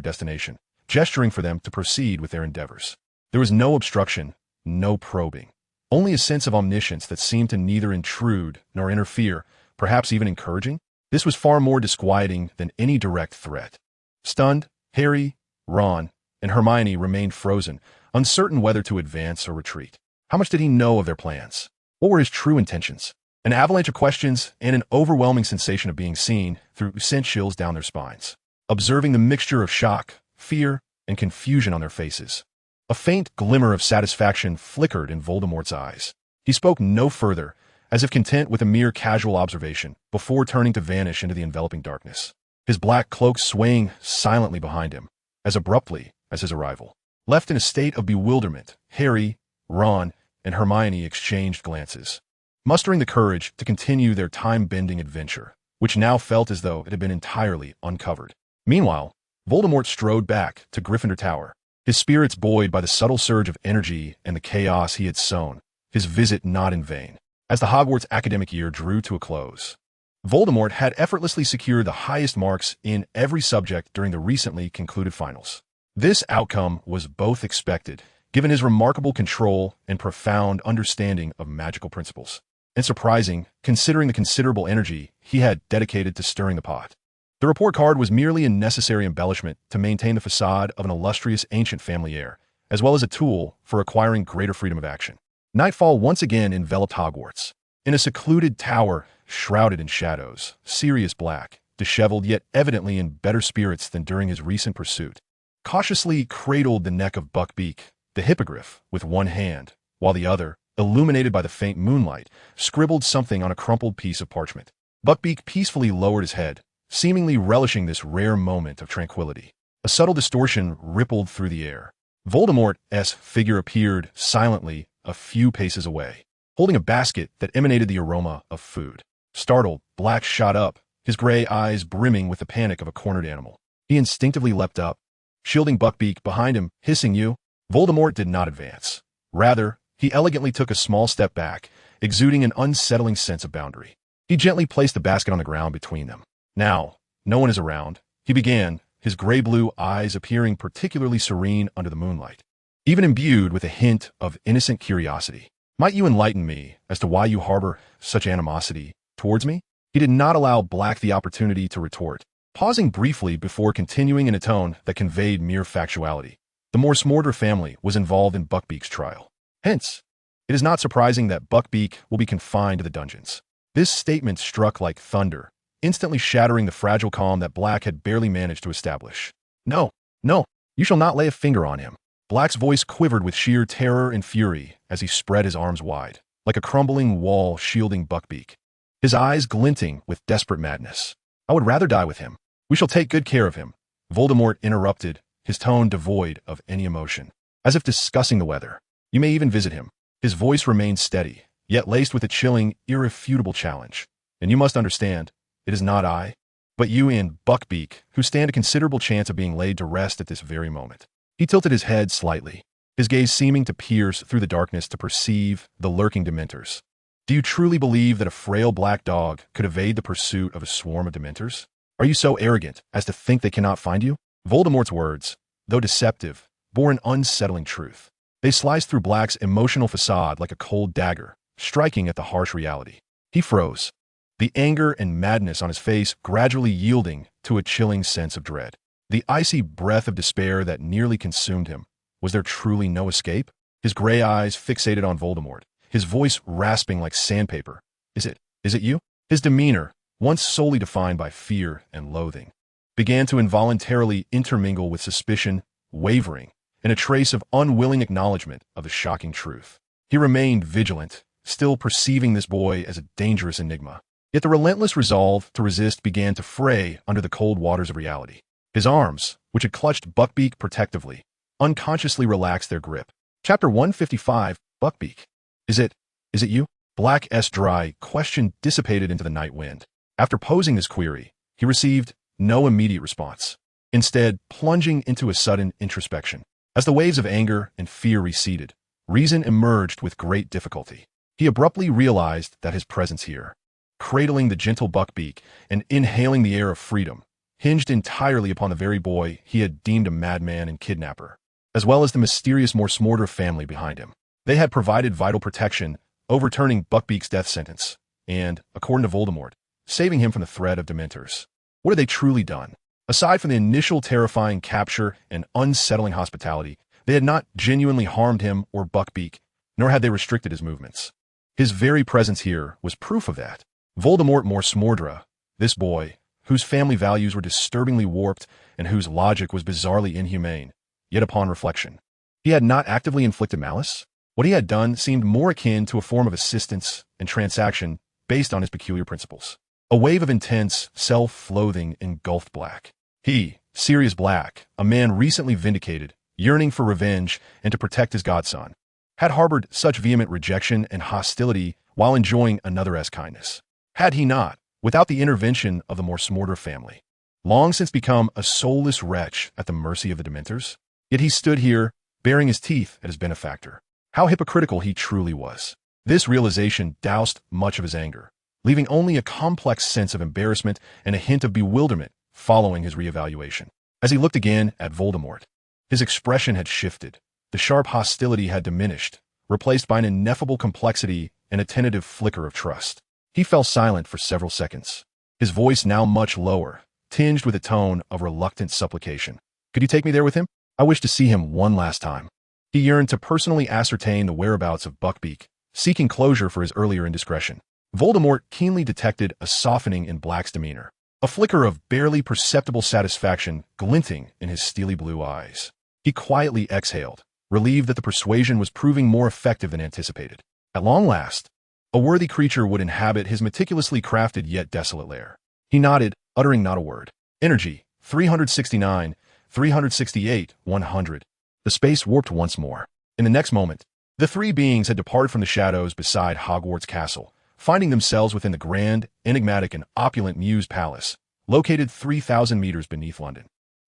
destination, gesturing for them to proceed with their endeavors. There was no obstruction, no probing, only a sense of omniscience that seemed to neither intrude nor interfere, perhaps even encouraging. This was far more disquieting than any direct threat. Stunned, Harry, Ron, and Hermione remained frozen, uncertain whether to advance or retreat. How much did he know of their plans? What were his true intentions? An avalanche of questions and an overwhelming sensation of being seen sent chills down their spines, observing the mixture of shock, fear, and confusion on their faces. A faint glimmer of satisfaction flickered in Voldemort's eyes. He spoke no further, as if content with a mere casual observation, before turning to vanish into the enveloping darkness, his black cloak swaying silently behind him, as abruptly as his arrival. Left in a state of bewilderment, Harry, Ron, and Hermione exchanged glances, mustering the courage to continue their time-bending adventure, which now felt as though it had been entirely uncovered. Meanwhile, Voldemort strode back to Gryffindor Tower, his spirits buoyed by the subtle surge of energy and the chaos he had sown, his visit not in vain. As the Hogwarts academic year drew to a close, Voldemort had effortlessly secured the highest marks in every subject during the recently concluded finals. This outcome was both expected, given his remarkable control and profound understanding of magical principles, and surprising, considering the considerable energy he had dedicated to stirring the pot. The report card was merely a necessary embellishment to maintain the facade of an illustrious ancient family heir, as well as a tool for acquiring greater freedom of action. Nightfall once again enveloped Hogwarts. In a secluded tower, shrouded in shadows, Sirius Black, disheveled yet evidently in better spirits than during his recent pursuit, cautiously cradled the neck of Buckbeak, the hippogriff, with one hand, while the other, illuminated by the faint moonlight, scribbled something on a crumpled piece of parchment. Buckbeak peacefully lowered his head, seemingly relishing this rare moment of tranquility. A subtle distortion rippled through the air. Voldemort's figure appeared silently a few paces away, holding a basket that emanated the aroma of food. Startled, Black shot up, his gray eyes brimming with the panic of a cornered animal. He instinctively leapt up, shielding Buckbeak behind him, hissing "You!" Voldemort did not advance. Rather, he elegantly took a small step back, exuding an unsettling sense of boundary. He gently placed the basket on the ground between them. "Now, no one is around," he began, his gray-blue eyes appearing particularly serene under the moonlight, even imbued with a hint of innocent curiosity. "Might you enlighten me as to why you harbor such animosity towards me?" He did not allow Black the opportunity to retort, pausing briefly before continuing in a tone that conveyed mere factuality. The Morsemorter family was involved in Buckbeak's trial. Hence, it is not surprising that Buckbeak will be confined to the dungeons. This statement struck like thunder, instantly shattering the fragile calm that Black had barely managed to establish. "No, no, you shall not lay a finger on him." Black's voice quivered with sheer terror and fury as he spread his arms wide, like a crumbling wall shielding Buckbeak, his eyes glinting with desperate madness. "I would rather die with him. We shall take good care of him," Voldemort interrupted, his tone devoid of any emotion, as if discussing the weather. "You may even visit him." His voice remained steady, yet laced with a chilling, irrefutable challenge. "And you must understand, it is not I, but you and Buckbeak who stand a considerable chance of being laid to rest at this very moment." He tilted his head slightly, his gaze seeming to pierce through the darkness to perceive the lurking Dementors. "Do you truly believe that a frail black dog could evade the pursuit of a swarm of Dementors? Are you so arrogant as to think they cannot find you?" Voldemort's words, though deceptive, bore an unsettling truth. They sliced through Black's emotional facade like a cold dagger, striking at the harsh reality. He froze, the anger and madness on his face gradually yielding to a chilling sense of dread. The icy breath of despair that nearly consumed him. Was there truly no escape? His gray eyes fixated on Voldemort, his voice rasping like sandpaper. Is it you? His demeanor, once solely defined by fear and loathing, began to involuntarily intermingle with suspicion, wavering, and a trace of unwilling acknowledgement of the shocking truth. He remained vigilant, still perceiving this boy as a dangerous enigma. Yet the relentless resolve to resist began to fray under the cold waters of reality. His arms, which had clutched Buckbeak protectively, unconsciously relaxed their grip. Chapter 155, Buckbeak. Is it you? Black's dry question dissipated into the night wind. After posing this query, he received no immediate response, instead plunging into a sudden introspection. As the waves of anger and fear receded, reason emerged with great difficulty. He abruptly realized that his presence here, cradling the gentle Buckbeak and inhaling the air of freedom, hinged entirely upon the very boy he had deemed a madman and kidnapper, as well as the mysterious Morsemorter family behind him. They had provided vital protection, overturning Buckbeak's death sentence, and, according to Voldemort, saving him from the threat of Dementors. What had they truly done? Aside from the initial terrifying capture and unsettling hospitality, they had not genuinely harmed him or Buckbeak, nor had they restricted his movements. His very presence here was proof of that. Voldemort Morsemorter, this boy, whose family values were disturbingly warped and whose logic was bizarrely inhumane, yet upon reflection, he had not actively inflicted malice. What he had done seemed more akin to a form of assistance and transaction based on his peculiar principles. A wave of intense self-loathing engulfed Black. He, Sirius Black, a man recently vindicated, yearning for revenge and to protect his godson, had harbored such vehement rejection and hostility while enjoying another's kindness. Had he not, without the intervention of the Morsemorter family, long since become a soulless wretch at the mercy of the Dementors? Yet he stood here, baring his teeth at his benefactor. How hypocritical he truly was. This realization doused much of his anger, leaving only a complex sense of embarrassment and a hint of bewilderment following his reevaluation. As he looked again at Voldemort, his expression had shifted. The sharp hostility had diminished, replaced by an ineffable complexity and a tentative flicker of trust. He fell silent for several seconds, his voice now much lower, tinged with a tone of reluctant supplication. Could you take me there with him? I wish to see him one last time. He yearned to personally ascertain the whereabouts of Buckbeak, seeking closure for his earlier indiscretion. Voldemort keenly detected a softening in Black's demeanor, a flicker of barely perceptible satisfaction glinting in his steely blue eyes. He quietly exhaled, relieved that the persuasion was proving more effective than anticipated. At long last, a worthy creature would inhabit his meticulously crafted yet desolate lair. He nodded, uttering not a word. Energy, 369, 368, 100. The space warped once more. In the next moment, the three beings had departed from the shadows beside Hogwarts Castle, finding themselves within the grand, enigmatic, and opulent Mews Palace, located 3,000 meters beneath London.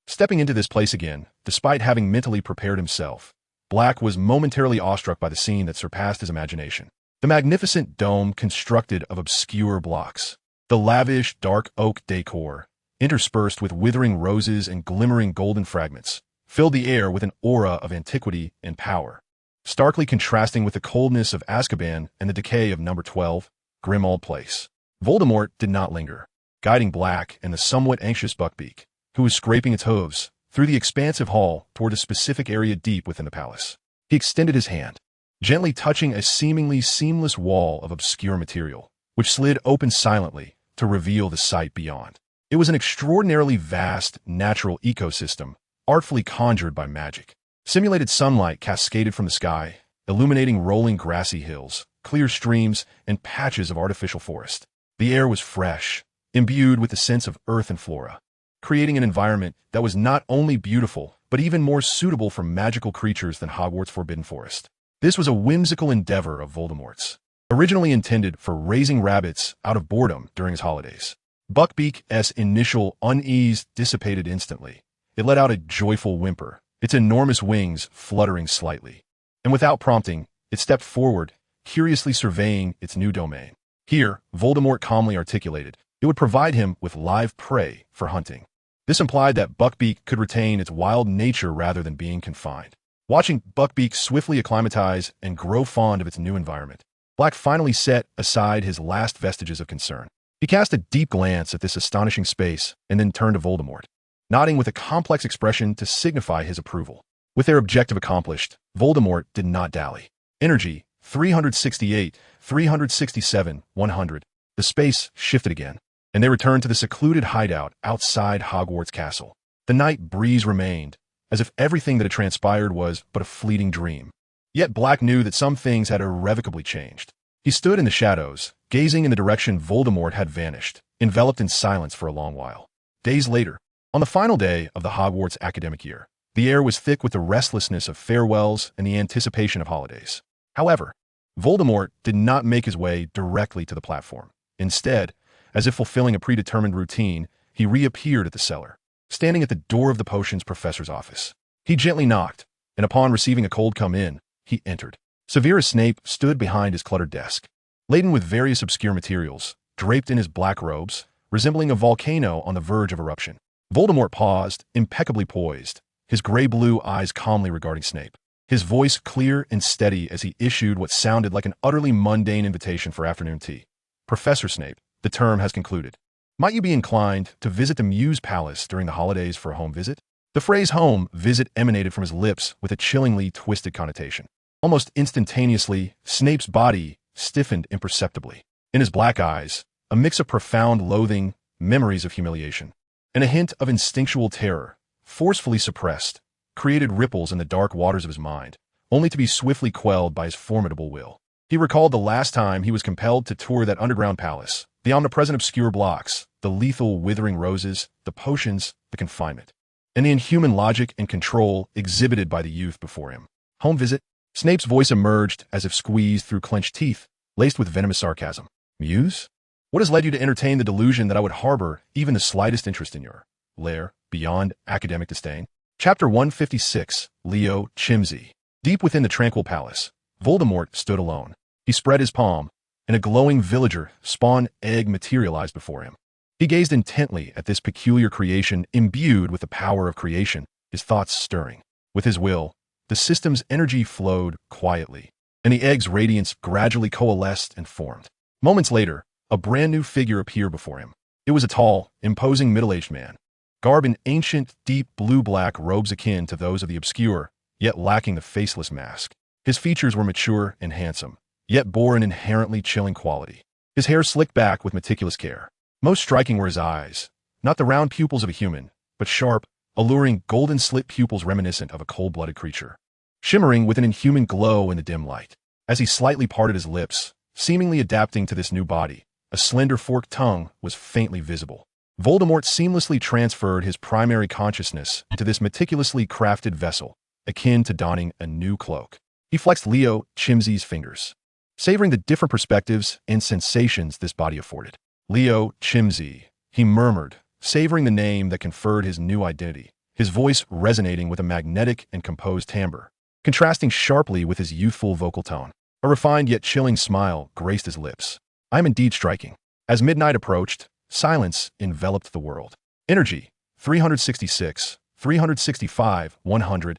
Stepping into this place again, despite having mentally prepared himself, Black was momentarily awestruck by the scene that surpassed his imagination. The magnificent dome constructed of obscure blocks, the lavish dark oak decor, interspersed with withering roses and glimmering golden fragments, filled the air with an aura of antiquity and power, starkly contrasting with the coldness of Azkaban and the decay of Number 12, Grimmauld Place. Voldemort did not linger, guiding Black and the somewhat anxious Buckbeak, who was scraping its hooves, through the expansive hall toward a specific area deep within the palace. He extended his hand, gently touching a seemingly seamless wall of obscure material, which slid open silently to reveal the sight beyond. It was an extraordinarily vast, natural ecosystem, artfully conjured by magic. Simulated sunlight cascaded from the sky, illuminating rolling grassy hills, clear streams, and patches of artificial forest. The air was fresh, imbued with the sense of earth and flora, creating an environment that was not only beautiful, but even more suitable for magical creatures than Hogwarts' Forbidden Forest. This was a whimsical endeavor of Voldemort's, originally intended for raising rabbits out of boredom during his holidays. Buckbeak's initial unease dissipated instantly. It let out a joyful whimper, its enormous wings fluttering slightly. And without prompting, it stepped forward, curiously surveying its new domain. Here, Voldemort calmly articulated, it would provide him with live prey for hunting. This implied that Buckbeak could retain its wild nature rather than being confined. Watching Buckbeak swiftly acclimatize and grow fond of its new environment, Black finally set aside his last vestiges of concern. He cast a deep glance at this astonishing space and then turned to Voldemort, nodding with a complex expression to signify his approval. With their objective accomplished, Voldemort did not dally. Energy, 368, 367, 100. The space shifted again, and they returned to the secluded hideout outside Hogwarts Castle. The night breeze remained, as if everything that had transpired was but a fleeting dream. Yet Black knew that some things had irrevocably changed. He stood in the shadows, gazing in the direction Voldemort had vanished, enveloped in silence for a long while. Days later, on the final day of the Hogwarts academic year, the air was thick with the restlessness of farewells and the anticipation of holidays. However, Voldemort did not make his way directly to the platform. Instead, as if fulfilling a predetermined routine, he reappeared at the cellar, standing at the door of the potions professor's office. He gently knocked, and upon receiving a cold "come in," he entered. Severus Snape stood behind his cluttered desk, laden with various obscure materials, draped in his black robes, resembling a volcano on the verge of eruption. Voldemort paused, impeccably poised, his gray-blue eyes calmly regarding Snape, his voice clear and steady as he issued what sounded like an utterly mundane invitation for afternoon tea. "Professor Snape, the term has concluded. Might you be inclined to visit the Muse Palace during the holidays for a home visit?" The phrase home visit emanated from his lips with a chillingly twisted connotation. Almost instantaneously, Snape's body stiffened imperceptibly. In his black eyes, a mix of profound loathing, memories of humiliation, and a hint of instinctual terror, forcefully suppressed, created ripples in the dark waters of his mind, only to be swiftly quelled by his formidable will. He recalled the last time he was compelled to tour that underground palace, the omnipresent obscure blocks, the lethal withering roses, the potions, the confinement, and the inhuman logic and control exhibited by the youth before him. Home visit? Snape's voice emerged as if squeezed through clenched teeth, laced with venomous sarcasm. Muse? What has led you to entertain the delusion that I would harbor even the slightest interest in your lair, beyond academic disdain? Chapter 156, Leo Chimsey. Deep within the tranquil palace, Voldemort stood alone. He spread his palm, and a glowing villager spawn egg materialized before him. He gazed intently at this peculiar creation imbued with the power of creation, his thoughts stirring. With his will, the system's energy flowed quietly, and the egg's radiance gradually coalesced and formed. Moments later, a brand new figure appeared before him. It was a tall, imposing middle-aged man, garbed in ancient, deep blue-black robes akin to those of the obscure, yet lacking the faceless mask. His features were mature and handsome, yet bore an inherently chilling quality. His hair slicked back with meticulous care. Most striking were his eyes, not the round pupils of a human, but sharp, alluring golden-slit pupils reminiscent of a cold-blooded creature, shimmering with an inhuman glow in the dim light. As he slightly parted his lips, seemingly adapting to this new body, a slender forked tongue was faintly visible. Voldemort seamlessly transferred his primary consciousness into this meticulously crafted vessel, akin to donning a new cloak. He flexed Leo Chimsey's fingers, savoring the different perspectives and sensations this body afforded. "Leo Chimsey," he murmured, savoring the name that conferred his new identity, his voice resonating with a magnetic and composed timbre, contrasting sharply with his youthful vocal tone. A refined yet chilling smile graced his lips. "I am indeed striking." As midnight approached, silence enveloped the world. Energy, 366, 365, 100.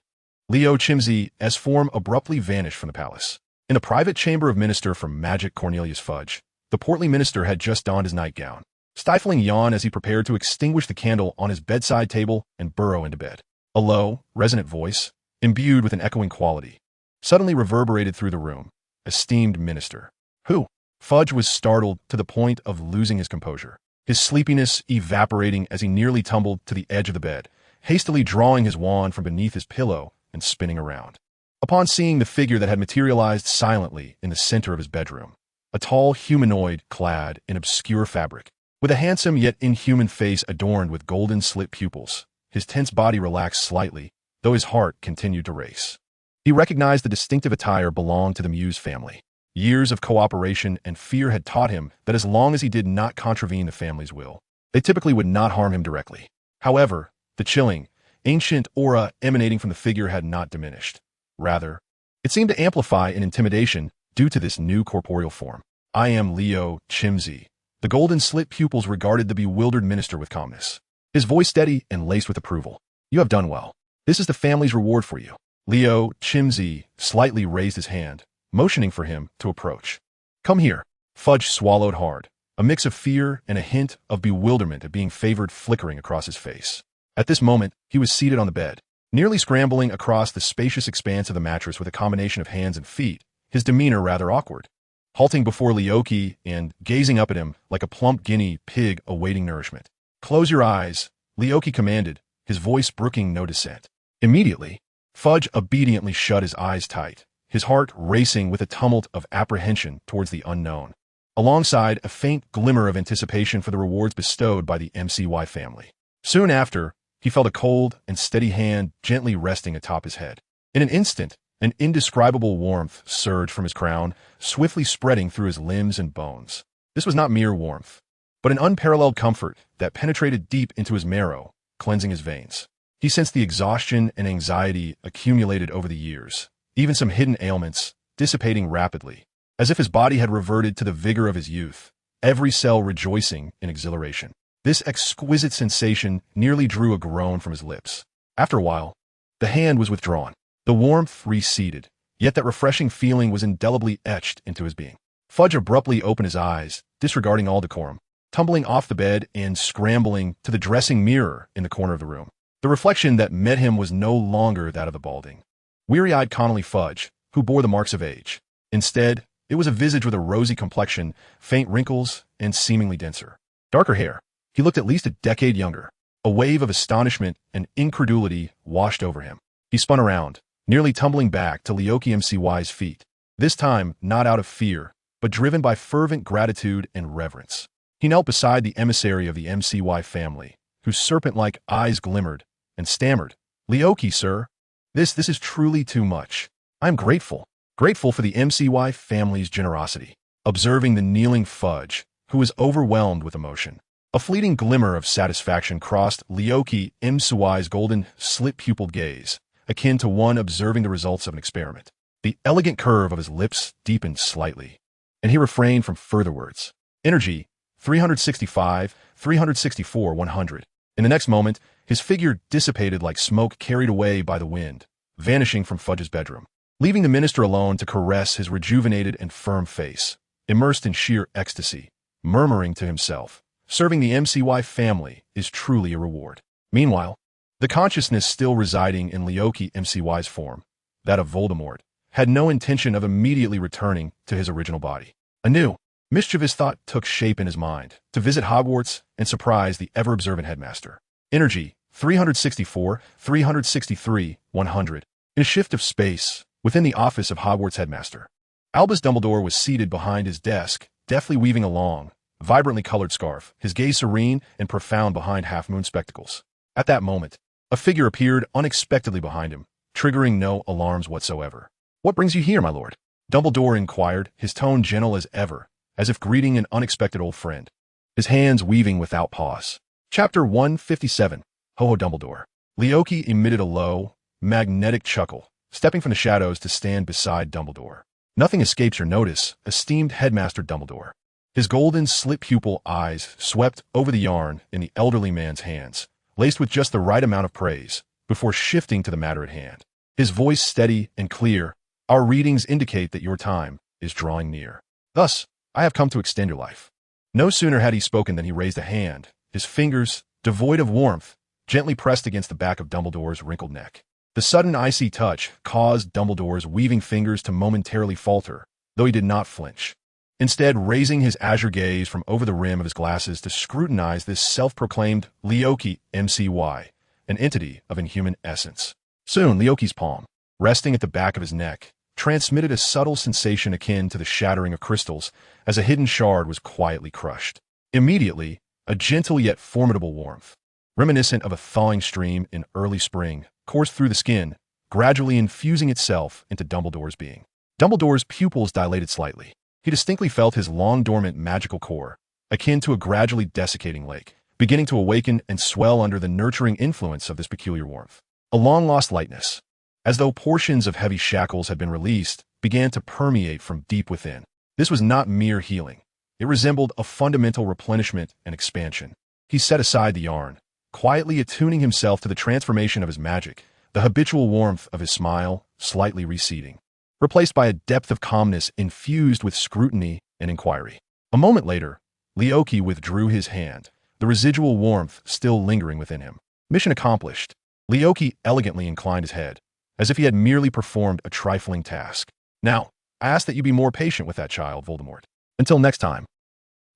Leo Chimsey's form abruptly vanished from the palace. In the private chamber of Minister for Magic Cornelius Fudge, the portly minister had just donned his nightgown, stifling a yawn as he prepared to extinguish the candle on his bedside table and burrow into bed. A low, resonant voice, imbued with an echoing quality, suddenly reverberated through the room. "Esteemed minister." "Who?" Fudge was startled to the point of losing his composure, his sleepiness evaporating as he nearly tumbled to the edge of the bed, hastily drawing his wand from beneath his pillow and spinning around. Upon seeing the figure that had materialized silently in the center of his bedroom, a tall humanoid clad in obscure fabric, with a handsome yet inhuman face adorned with golden slit pupils, his tense body relaxed slightly, though his heart continued to race. He recognized the distinctive attire belonged to the Muse family. Years of cooperation and fear had taught him that as long as he did not contravene the family's will, they typically would not harm him directly. However, the chilling, ancient aura emanating from the figure had not diminished. Rather, it seemed to amplify in intimidation due to this new corporeal form. "I am Leo Chimsey." The golden slit pupils regarded the bewildered minister with calmness. his voice steady and laced with approval. You have done well. This is the family's reward for you. Leo Chimsy slightly raised his hand, motioning for him to approach. Come here. Fudge swallowed hard, a mix of fear and a hint of bewilderment at being favored flickering across his face. At this moment, he was seated on the bed, nearly scrambling across the spacious expanse of the mattress with a combination of hands and feet, his demeanor rather awkward. Halting before Leoki and gazing up at him like a plump guinea pig awaiting nourishment. Close your eyes, Leoki commanded, his voice brooking no dissent. Immediately, Fudge obediently shut his eyes tight, his heart racing with a tumult of apprehension towards the unknown, alongside a faint glimmer of anticipation for the rewards bestowed by the MCY family. Soon after, he felt a cold and steady hand gently resting atop his head. In an instant, an indescribable warmth surged from his crown, swiftly spreading through his limbs and bones. This was not mere warmth, but an unparalleled comfort that penetrated deep into his marrow, cleansing his veins. He sensed the exhaustion and anxiety accumulated over the years, even some hidden ailments, dissipating rapidly, as if his body had reverted to the vigor of his youth, every cell rejoicing in exhilaration. This exquisite sensation nearly drew a groan from his lips. After a while, the hand was withdrawn. The warmth receded, yet that refreshing feeling was indelibly etched into his being. Fudge abruptly opened his eyes, disregarding all decorum, tumbling off the bed and scrambling to the dressing mirror in the corner of the room. The reflection that met him was no longer that of the balding, weary-eyed Connolly Fudge, who bore the marks of age. Instead, it was a visage with a rosy complexion, faint wrinkles, and seemingly denser. Darker hair. He looked at least a decade younger. A wave of astonishment and incredulity washed over him. He spun around, nearly tumbling back to Leoki MCY's feet, this time not out of fear, but driven by fervent gratitude and reverence. He knelt beside the emissary of the MCY family, whose serpent-like eyes glimmered, and stammered, Leoki, sir, this is truly too much. I am grateful for the MCY family's generosity. Observing the kneeling Fudge, who was overwhelmed with emotion, a fleeting glimmer of satisfaction crossed Leoki MCY's golden, slit-pupiled gaze, akin to one observing the results of an experiment. The elegant curve of his lips deepened slightly, and he refrained from further words. Energy, 365, 364, 100. In the next moment, his figure dissipated like smoke carried away by the wind, vanishing from Fudge's bedroom, leaving the minister alone to caress his rejuvenated and firm face, immersed in sheer ecstasy, murmuring to himself, serving the MCY family is truly a reward. Meanwhile, the consciousness still residing in Leoki MCY's form, that of Voldemort, had no intention of immediately returning to his original body. A new, mischievous thought took shape in his mind, to visit Hogwarts and surprise the ever-observant headmaster. Energy, 364, 363, 100. In a shift of space, within the office of Hogwarts headmaster, Albus Dumbledore was seated behind his desk, deftly weaving a long, vibrantly colored scarf, his gaze serene and profound behind half-moon spectacles. At that moment, a figure appeared unexpectedly behind him, triggering no alarms whatsoever. What brings you here, my lord? Dumbledore inquired, his tone gentle as ever, as if greeting an unexpected old friend, his hands weaving without pause. Chapter 157. Ho-Ho Dumbledore. Leoki emitted a low, magnetic chuckle, stepping from the shadows to stand beside Dumbledore. Nothing escapes your notice, esteemed Headmaster Dumbledore. His golden slit-pupil eyes swept over the yarn in the elderly man's hands, laced with just the right amount of praise, before shifting to the matter at hand. His voice steady and clear. Our readings indicate that your time is drawing near. Thus, I have come to extend your life. No sooner had he spoken than he raised a hand, his fingers, devoid of warmth, gently pressed against the back of Dumbledore's wrinkled neck. The sudden icy touch caused Dumbledore's weaving fingers to momentarily falter, though he did not flinch. Instead, raising his azure gaze from over the rim of his glasses to scrutinize this self-proclaimed Leoki MCY, an entity of inhuman essence. Soon, Leoki's palm, resting at the back of his neck, transmitted a subtle sensation akin to the shattering of crystals as a hidden shard was quietly crushed. Immediately, a gentle yet formidable warmth, reminiscent of a thawing stream in early spring, coursed through the skin, gradually infusing itself into Dumbledore's being. Dumbledore's pupils dilated slightly. He distinctly felt his long-dormant magical core, akin to a gradually desiccating lake, beginning to awaken and swell under the nurturing influence of this peculiar warmth. A long-lost lightness, as though portions of heavy shackles had been released, began to permeate from deep within. This was not mere healing. It resembled a fundamental replenishment and expansion. He set aside the yarn, quietly attuning himself to the transformation of his magic, the habitual warmth of his smile slightly receding, replaced by a depth of calmness infused with scrutiny and inquiry. A moment later, Leoki withdrew his hand, the residual warmth still lingering within him. Mission accomplished. Leoki elegantly inclined his head, as if he had merely performed a trifling task. Now, I ask that you be more patient with that child, Voldemort. Until next time.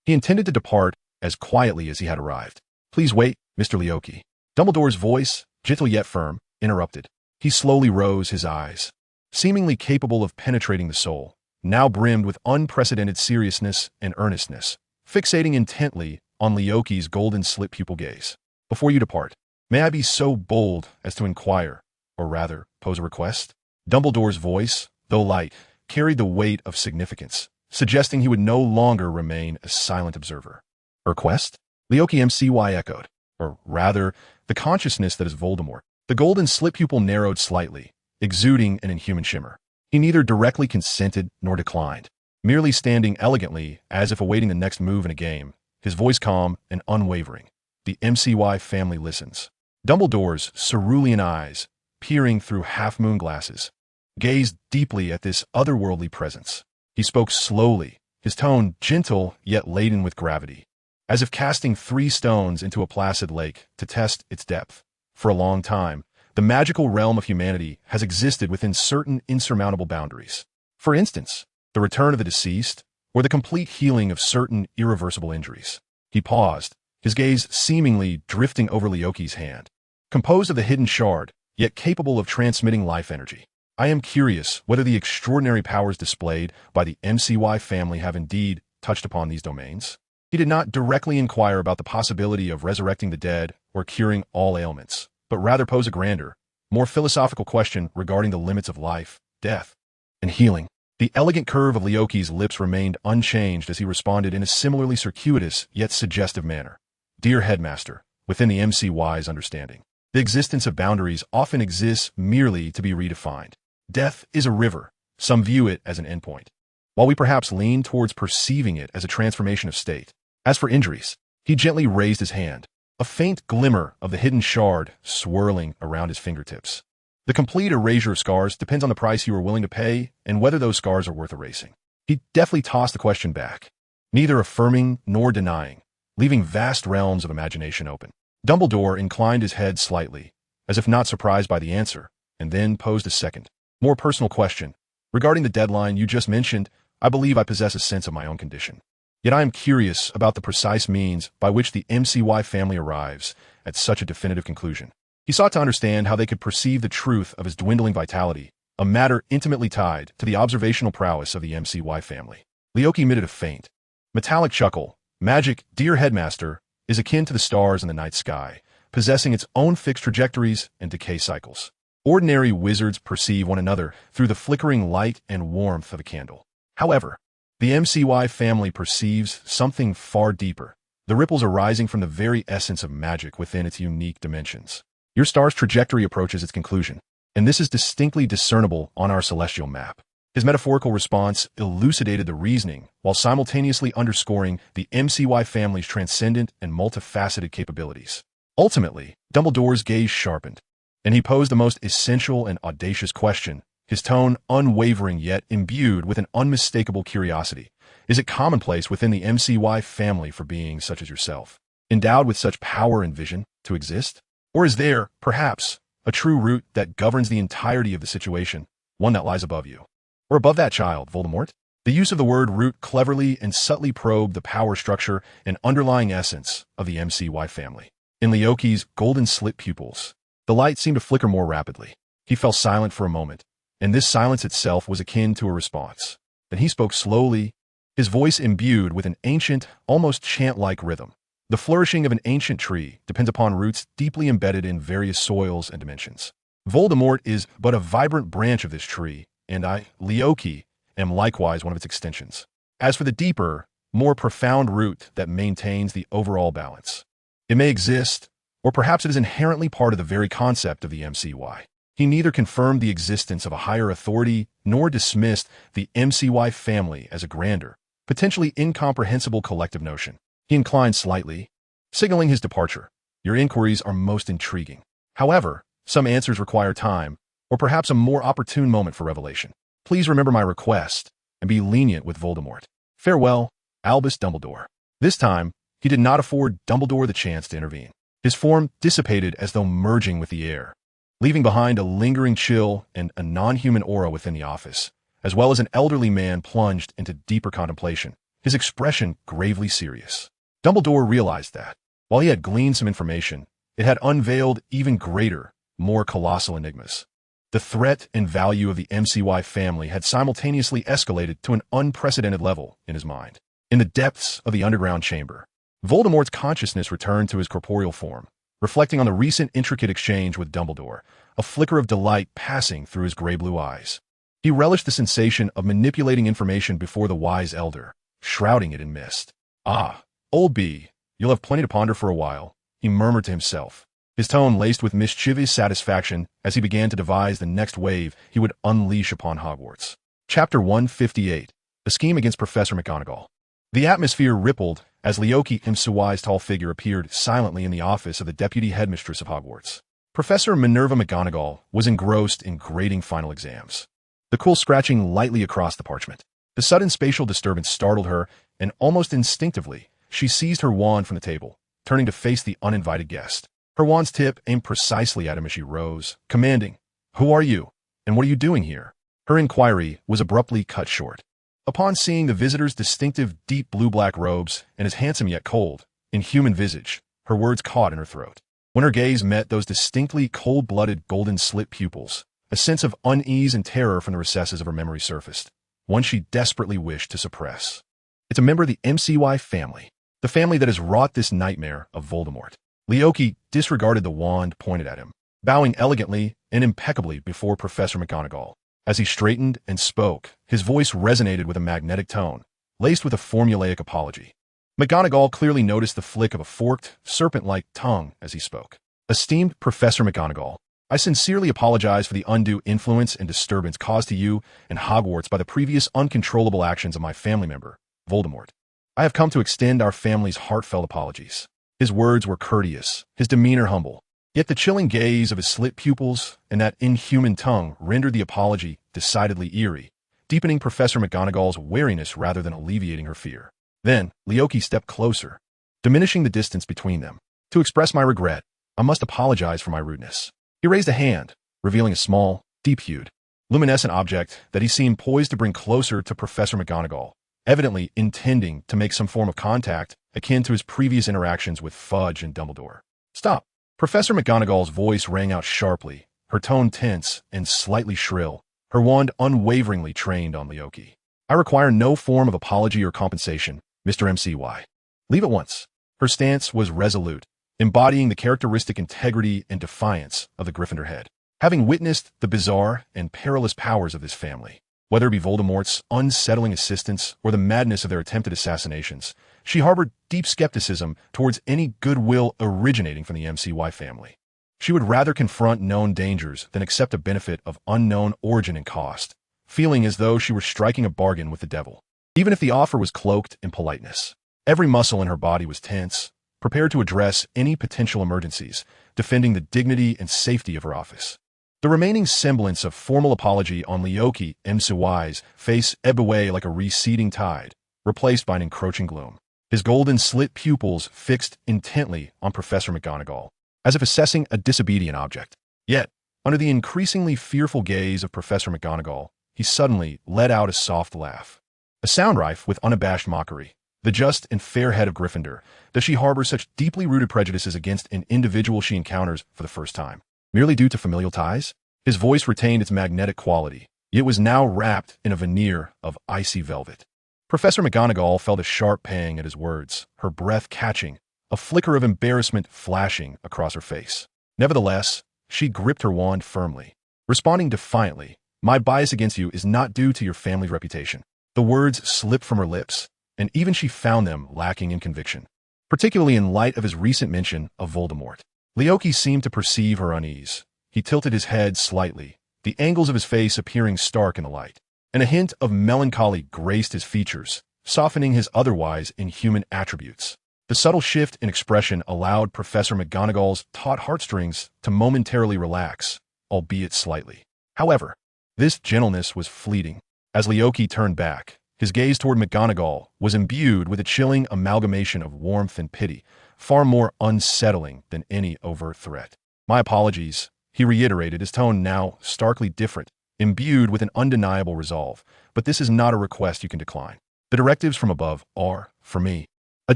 He intended to depart as quietly as he had arrived. Please wait, Mr. Leoki. Dumbledore's voice, gentle yet firm, interrupted. He slowly rose his eyes, seemingly capable of penetrating the soul, now brimmed with unprecedented seriousness and earnestness, fixating intently on Leoki's golden slit pupil gaze. Before you depart, may I be so bold as to inquire, or rather, pose a request? Dumbledore's voice, though light, carried the weight of significance, suggesting he would no longer remain a silent observer. A request? Leoki Mcy echoed, or rather, the consciousness that is Voldemort. The golden slit pupil narrowed slightly, exuding an inhuman shimmer. He neither directly consented nor declined, merely standing elegantly as if awaiting the next move in a game, his voice calm and unwavering. The MCY family listens. Dumbledore's cerulean eyes, peering through half-moon glasses, gazed deeply at this otherworldly presence. He spoke slowly, his tone gentle yet laden with gravity, as if casting 3 stones into a placid lake to test its depth. For a long time, the magical realm of humanity has existed within certain insurmountable boundaries. For instance, the return of the deceased, or the complete healing of certain irreversible injuries. He paused, his gaze seemingly drifting over Leoki's hand, composed of the hidden shard, yet capable of transmitting life energy. I am curious whether the extraordinary powers displayed by the MCY family have indeed touched upon these domains. He did not directly inquire about the possibility of resurrecting the dead or curing all ailments, but rather pose a grander, more philosophical question regarding the limits of life, death, and healing. The elegant curve of Leoki's lips remained unchanged as he responded in a similarly circuitous yet suggestive manner. Dear Headmaster, within the MCY's understanding, the existence of boundaries often exists merely to be redefined. Death is a river. Some view it as an endpoint, while we perhaps lean towards perceiving it as a transformation of state. As for injuries, he gently raised his hand, a faint glimmer of the hidden shard swirling around his fingertips. The complete erasure of scars depends on the price you are willing to pay and whether those scars are worth erasing. He deftly tossed the question back, neither affirming nor denying, leaving vast realms of imagination open. Dumbledore inclined his head slightly, as if not surprised by the answer, and then posed a second, more personal question. Regarding the deadline you just mentioned, I believe I possess a sense of my own condition. Yet I am curious about the precise means by which the MCY family arrives at such a definitive conclusion. He sought to understand how they could perceive the truth of his dwindling vitality, a matter intimately tied to the observational prowess of the MCY family. Leoki emitted a faint, metallic chuckle. Magic, dear Headmaster, is akin to the stars in the night sky, possessing its own fixed trajectories and decay cycles. Ordinary wizards perceive one another through the flickering light and warmth of a candle. However, the MCY family perceives something far deeper, the ripples arising from the very essence of magic within its unique dimensions. Your star's trajectory approaches its conclusion, and this is distinctly discernible on our celestial map. His metaphorical response elucidated the reasoning while simultaneously underscoring the MCY family's transcendent and multifaceted capabilities. Ultimately, Dumbledore's gaze sharpened, and he posed the most essential and audacious question, his tone unwavering yet imbued with an unmistakable curiosity. Is it commonplace within the MCY family for beings such as yourself, endowed with such power and vision, to exist? Or is there, perhaps, a true root that governs the entirety of the situation, one that lies above you? Or above that child, Voldemort? The use of the word root cleverly and subtly probed the power structure and underlying essence of the MCY family. In Leoki's golden slit pupils, the light seemed to flicker more rapidly. He fell silent for a moment, and this silence itself was akin to a response. Then he spoke slowly, his voice imbued with an ancient, almost chant-like rhythm. The flourishing of an ancient tree depends upon roots deeply embedded in various soils and dimensions. Voldemort is but a vibrant branch of this tree, and I, Leoki, am likewise one of its extensions. As for the deeper, more profound root that maintains the overall balance, it may exist, or perhaps it is inherently part of the very concept of the MCY. He neither confirmed the existence of a higher authority nor dismissed the MCY family as a grander, potentially incomprehensible collective notion. He inclined slightly, signaling his departure, Your inquiries are most intriguing. However, some answers require time, or perhaps a more opportune moment for revelation. Please remember my request, and be lenient with Voldemort. Farewell, Albus Dumbledore. This time, he did not afford Dumbledore the chance to intervene. His form dissipated as though merging with the air, leaving behind a lingering chill and a non-human aura within the office, as well as an elderly man plunged into deeper contemplation, his expression gravely serious. Dumbledore realized that, while he had gleaned some information, it had unveiled even greater, more colossal enigmas. The threat and value of the MCY family had simultaneously escalated to an unprecedented level in his mind. In the depths of the underground chamber, Voldemort's consciousness returned to his corporeal form, reflecting on the recent intricate exchange with Dumbledore, a flicker of delight passing through his gray-blue eyes. He relished the sensation of manipulating information before the wise elder, shrouding it in mist. "Ah, old B, you'll have plenty to ponder for a while," he murmured to himself, his tone laced with mischievous satisfaction as he began to devise the next wave he would unleash upon Hogwarts. Chapter 158, A Scheme Against Professor McGonagall. The atmosphere rippled as Leoki Msi's tall figure appeared silently in the office of the deputy headmistress of Hogwarts. Professor Minerva McGonagall was engrossed in grading final exams, the quill scratching lightly across the parchment. The sudden spatial disturbance startled her, and almost instinctively, she seized her wand from the table, turning to face the uninvited guest. Her wand's tip aimed precisely at him as she rose, commanding, "Who are you, and what are you doing here?" Her inquiry was abruptly cut short. Upon seeing the visitor's distinctive deep blue-black robes and his handsome yet cold, inhuman visage, her words caught in her throat. When her gaze met those distinctly cold-blooded golden-slit pupils, a sense of unease and terror from the recesses of her memory surfaced, one she desperately wished to suppress. "It's a member of the MCY family, the family that has wrought this nightmare of Voldemort." Leoki disregarded the wand pointed at him, bowing elegantly and impeccably before Professor McGonagall. As he straightened and spoke, his voice resonated with a magnetic tone, laced with a formulaic apology. McGonagall clearly noticed the flick of a forked, serpent-like tongue as he spoke. "Esteemed Professor McGonagall, I sincerely apologize for the undue influence and disturbance caused to you and Hogwarts by the previous uncontrollable actions of my family member, Voldemort. I have come to extend our family's heartfelt apologies." His words were courteous, his demeanor humble, yet the chilling gaze of his slit pupils and that inhuman tongue rendered the apology decidedly eerie, deepening Professor McGonagall's wariness rather than alleviating her fear. Then, Leoki stepped closer, diminishing the distance between them. "To express my regret, I must apologize for my rudeness." He raised a hand, revealing a small, deep-hued, luminescent object that he seemed poised to bring closer to Professor McGonagall, evidently intending to make some form of contact akin to his previous interactions with Fudge and Dumbledore. "Stop!" Professor McGonagall's voice rang out sharply, her tone tense and slightly shrill, her wand unwaveringly trained on Leoki. "I require no form of apology or compensation, Mr. MCY. Leave at once." Her stance was resolute, embodying the characteristic integrity and defiance of the Gryffindor head. Having witnessed the bizarre and perilous powers of this family, whether it be Voldemort's unsettling assistance or the madness of their attempted assassinations, she harbored deep skepticism towards any goodwill originating from the MCY family. She would rather confront known dangers than accept a benefit of unknown origin and cost, feeling as though she were striking a bargain with the devil, even if the offer was cloaked in politeness. Every muscle in her body was tense, prepared to address any potential emergencies, defending the dignity and safety of her office. The remaining semblance of formal apology on Leoki Msi's face ebbed away like a receding tide, replaced by an encroaching gloom. His golden slit pupils fixed intently on Professor McGonagall, as if assessing a disobedient object. Yet, under the increasingly fearful gaze of Professor McGonagall, he suddenly let out a soft laugh. A sound rife with unabashed mockery. The just and fair head of Gryffindor, does she harbor such deeply rooted prejudices against an individual she encounters for the first time, merely due to familial ties? His voice retained its magnetic quality, yet was now wrapped in a veneer of icy velvet. Professor McGonagall felt a sharp pang at his words, her breath catching, a flicker of embarrassment flashing across her face. Nevertheless, she gripped her wand firmly, responding defiantly, "My bias against you is not due to your family's reputation." The words slipped from her lips, and even she found them lacking in conviction, particularly in light of his recent mention of Voldemort. Leoki seemed to perceive her unease. He tilted his head slightly, the angles of his face appearing stark in the light, and a hint of melancholy graced his features, softening his otherwise inhuman attributes. The subtle shift in expression allowed Professor McGonagall's taut heartstrings to momentarily relax, albeit slightly. However, this gentleness was fleeting. As Leoki turned back, his gaze toward McGonagall was imbued with a chilling amalgamation of warmth and pity, far more unsettling than any overt threat. "My apologies," he reiterated, his tone now starkly different, imbued with an undeniable resolve. "But this is not a request you can decline. The directives from above are, for me, a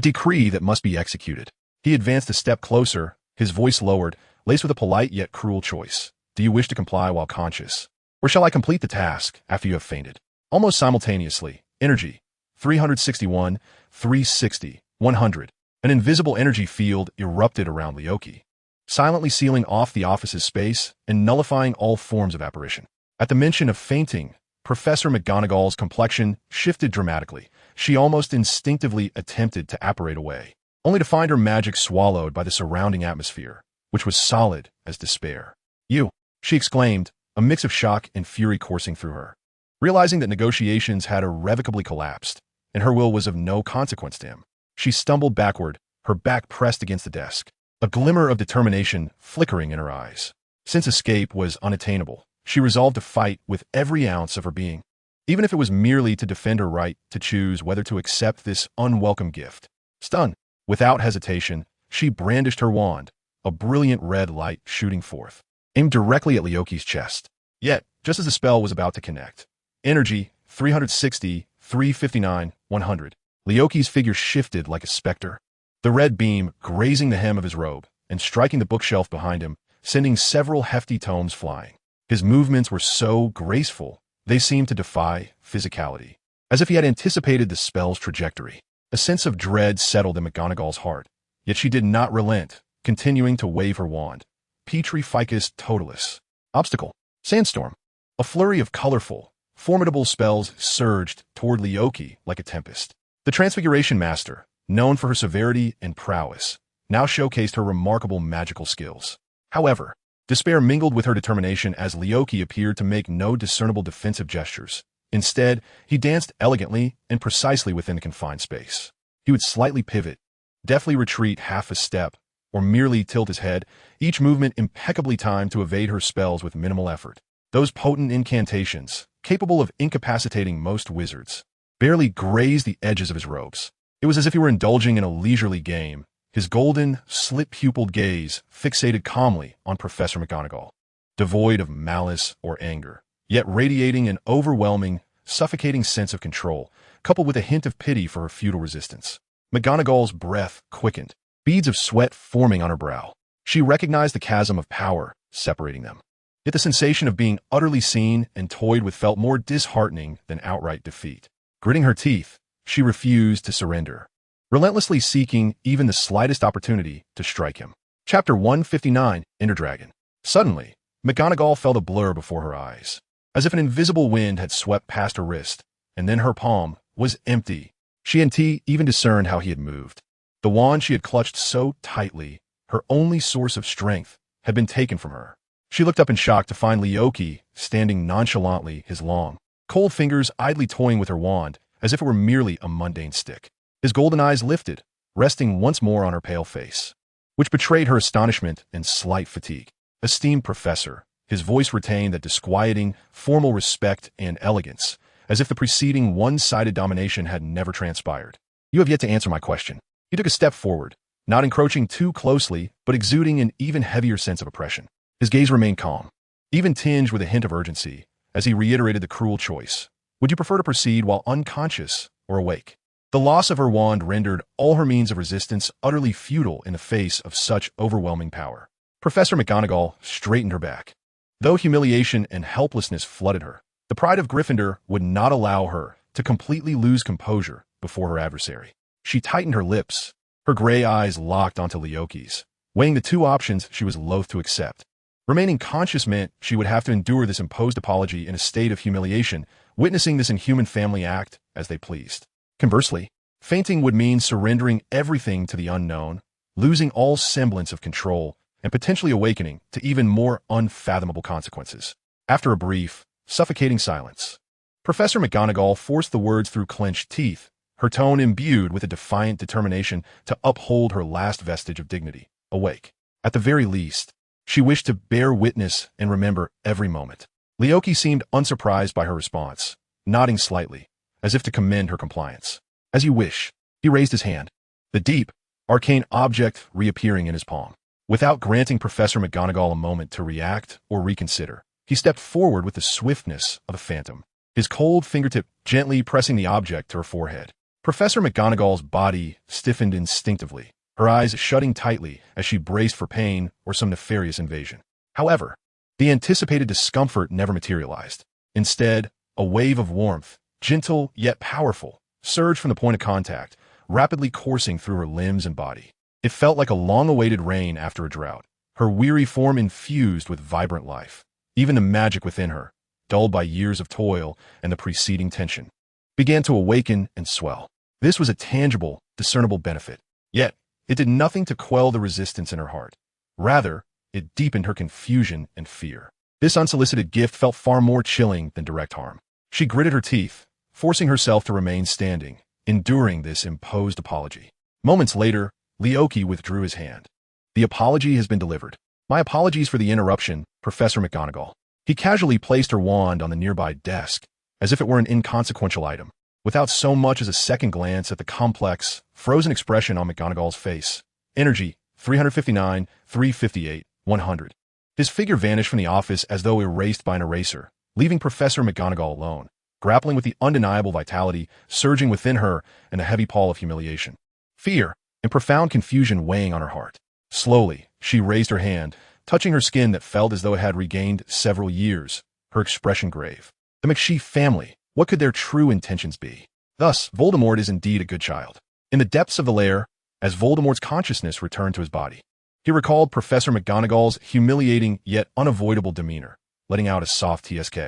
decree that must be executed." He advanced a step closer, his voice lowered, laced with a polite yet cruel choice. "Do you wish to comply while conscious? Or shall I complete the task after you have fainted?" Almost simultaneously, energy, 361, 360, 100. An invisible energy field erupted around Leoki, silently sealing off the office's space and nullifying all forms of apparition. At the mention of fainting, Professor McGonagall's complexion shifted dramatically. She almost instinctively attempted to apparate away, only to find her magic swallowed by the surrounding atmosphere, which was solid as despair. "You!" she exclaimed, a mix of shock and fury coursing through her. Realizing that negotiations had irrevocably collapsed, and her will was of no consequence to him, she stumbled backward, her back pressed against the desk, a glimmer of determination flickering in her eyes. Since escape was unattainable, she resolved to fight with every ounce of her being, even if it was merely to defend her right to choose whether to accept this unwelcome gift. Stunned, without hesitation, she brandished her wand, a brilliant red light shooting forth, aimed directly at Leoki's chest. Yet, just as the spell was about to connect, energy, 360, 359, 100. Leoki's figure shifted like a specter, the red beam grazing the hem of his robe and striking the bookshelf behind him, sending several hefty tomes flying. His movements were so graceful, they seemed to defy physicality, as if he had anticipated the spell's trajectory. A sense of dread settled in McGonagall's heart, yet she did not relent, continuing to wave her wand. Petri Ficus Totalis. Obstacle. Sandstorm. A flurry of colorful, formidable spells surged toward Leoki like a tempest. The Transfiguration Master, known for her severity and prowess, now showcased her remarkable magical skills. However, despair mingled with her determination as Leoki appeared to make no discernible defensive gestures. Instead, he danced elegantly and precisely within the confined space. He would slightly pivot, deftly retreat half a step, or merely tilt his head, each movement impeccably timed to evade her spells with minimal effort. Those potent incantations, capable of incapacitating most wizards, barely grazed the edges of his robes. It was as if he were indulging in a leisurely game, his golden, slit-pupiled gaze fixated calmly on Professor McGonagall, devoid of malice or anger, yet radiating an overwhelming, suffocating sense of control, coupled with a hint of pity for her futile resistance. McGonagall's breath quickened, beads of sweat forming on her brow. She recognized the chasm of power separating them. Yet the sensation of being utterly seen and toyed with felt more disheartening than outright defeat. Gritting her teeth, she refused to surrender, relentlessly seeking even the slightest opportunity to strike him. Chapter 159, Ender Dragon. Suddenly, McGonagall felt a blur before her eyes, as if an invisible wind had swept past her wrist, and then her palm was empty. She and T even discerned how he had moved. The wand she had clutched so tightly, her only source of strength, had been taken from her. She looked up in shock to find Leoki standing nonchalantly, his long, cold fingers idly toying with her wand, as if it were merely a mundane stick. His golden eyes lifted, resting once more on her pale face, which betrayed her astonishment and slight fatigue. "Esteemed Professor," his voice retained that disquieting, formal respect and elegance, as if the preceding one-sided domination had never transpired. "You have yet to answer my question." He took a step forward, not encroaching too closely, but exuding an even heavier sense of oppression. His gaze remained calm, even tinged with a hint of urgency, as he reiterated the cruel choice. "Would you prefer to proceed while unconscious or awake?" The loss of her wand rendered all her means of resistance utterly futile in the face of such overwhelming power. Professor McGonagall straightened her back. Though humiliation and helplessness flooded her, the pride of Gryffindor would not allow her to completely lose composure before her adversary. She tightened her lips, her gray eyes locked onto Leoki's, weighing the two options she was loath to accept. Remaining conscious meant she would have to endure this imposed apology in a state of humiliation, witnessing this inhuman family act as they pleased. Conversely, fainting would mean surrendering everything to the unknown, losing all semblance of control, and potentially awakening to even more unfathomable consequences. After a brief, suffocating silence, Professor McGonagall forced the words through clenched teeth, her tone imbued with a defiant determination to uphold her last vestige of dignity. Awake. At the very least, she wished to bear witness and remember every moment. Leoki seemed unsurprised by her response, nodding slightly, as if to commend her compliance. As you wish. He raised his hand, the deep, arcane object reappearing in his palm. Without granting Professor McGonagall a moment to react or reconsider, he stepped forward with the swiftness of a phantom, his cold fingertip gently pressing the object to her forehead. Professor McGonagall's body stiffened instinctively, her eyes shutting tightly as she braced for pain or some nefarious invasion. However, the anticipated discomfort never materialized. Instead, a wave of warmth, gentle yet powerful, surged from the point of contact, rapidly coursing through her limbs and body. It felt like a long-awaited rain after a drought, her weary form infused with vibrant life. Even the magic within her, dulled by years of toil and the preceding tension, began to awaken and swell. This was a tangible, discernible benefit. Yet, it did nothing to quell the resistance in her heart. Rather, it deepened her confusion and fear. This unsolicited gift felt far more chilling than direct harm. She gritted her teeth, forcing herself to remain standing, enduring this imposed apology. Moments later, Leoki withdrew his hand. The apology has been delivered. My apologies for the interruption, Professor McGonagall. He casually placed her wand on the nearby desk, as if it were an inconsequential item, without so much as a second glance at the complex, frozen expression on McGonagall's face. Energy, 359, 358, 100. His figure vanished from the office as though erased by an eraser, leaving Professor McGonagall alone, grappling with the undeniable vitality surging within her and a heavy pall of humiliation, fear, and profound confusion weighing on her heart. Slowly, she raised her hand, touching her skin that felt as though it had regained several years, her expression grave. The McShee family, what could their true intentions be? Thus, Voldemort is indeed a good child. In the depths of the lair, as Voldemort's consciousness returned to his body, he recalled Professor McGonagall's humiliating yet unavoidable demeanor, letting out a soft TSK.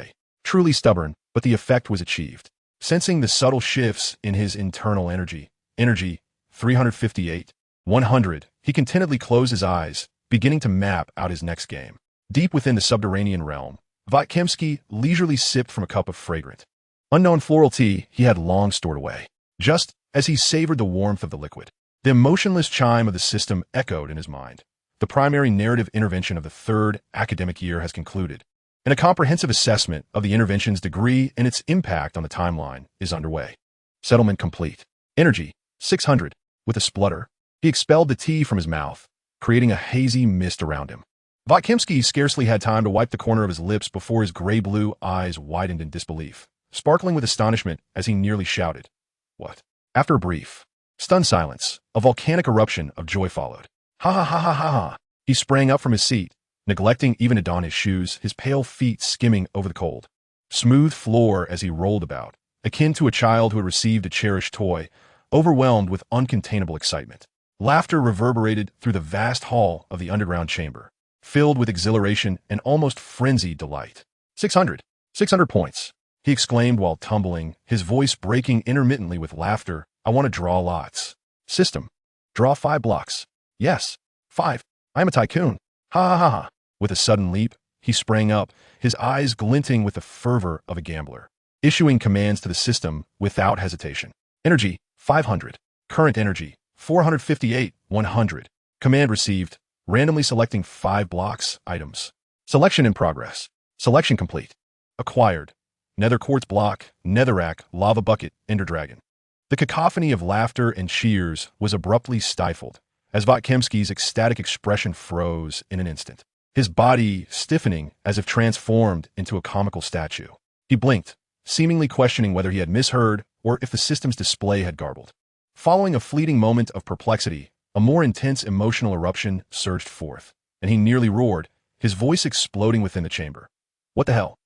Truly stubborn, but the effect was achieved. Sensing the subtle shifts in his internal energy, 358, 100, he contentedly closed his eyes, beginning to map out his next game. Deep within the subterranean realm, Voltekai leisurely sipped from a cup of fragrant, unknown floral tea he had long stored away. Just as he savored the warmth of the liquid, the emotionless chime of the system echoed in his mind. The primary narrative intervention of the third academic year has concluded, and a comprehensive assessment of the intervention's degree and its impact on the timeline is underway. Settlement complete. Energy, 600. With a splutter, he expelled the tea from his mouth, creating a hazy mist around him. Voltekai scarcely had time to wipe the corner of his lips before his gray-blue eyes widened in disbelief, sparkling with astonishment as he nearly shouted, "What?" After a brief, stunned silence, a volcanic eruption of joy followed. Ha ha ha ha ha ha! He sprang up from his seat, neglecting even to don his shoes, his pale feet skimming over the cold, smooth floor as he rolled about, akin to a child who had received a cherished toy, overwhelmed with uncontainable excitement. Laughter reverberated through the vast hall of the underground chamber, filled with exhilaration and almost frenzied delight. 600 points, he exclaimed while tumbling, his voice breaking intermittently with laughter. I want to draw lots. System. Draw 5 blocks. Yes. 5. I am a tycoon. Ha ha ha ha. With a sudden leap, he sprang up, his eyes glinting with the fervor of a gambler, issuing commands to the system without hesitation. Energy, 500. Current energy, 458, 100. Command received, randomly selecting 5 blocks, items. Selection in progress. Selection complete. Acquired. Nether quartz block, netherrack, lava bucket, ender dragon. The cacophony of laughter and cheers was abruptly stifled, as Voltekai's ecstatic expression froze in an instant, his body stiffening as if transformed into a comical statue. He blinked, seemingly questioning whether he had misheard or if the system's display had garbled. Following a fleeting moment of perplexity, a more intense emotional eruption surged forth, and he nearly roared, his voice exploding within the chamber. What the hell?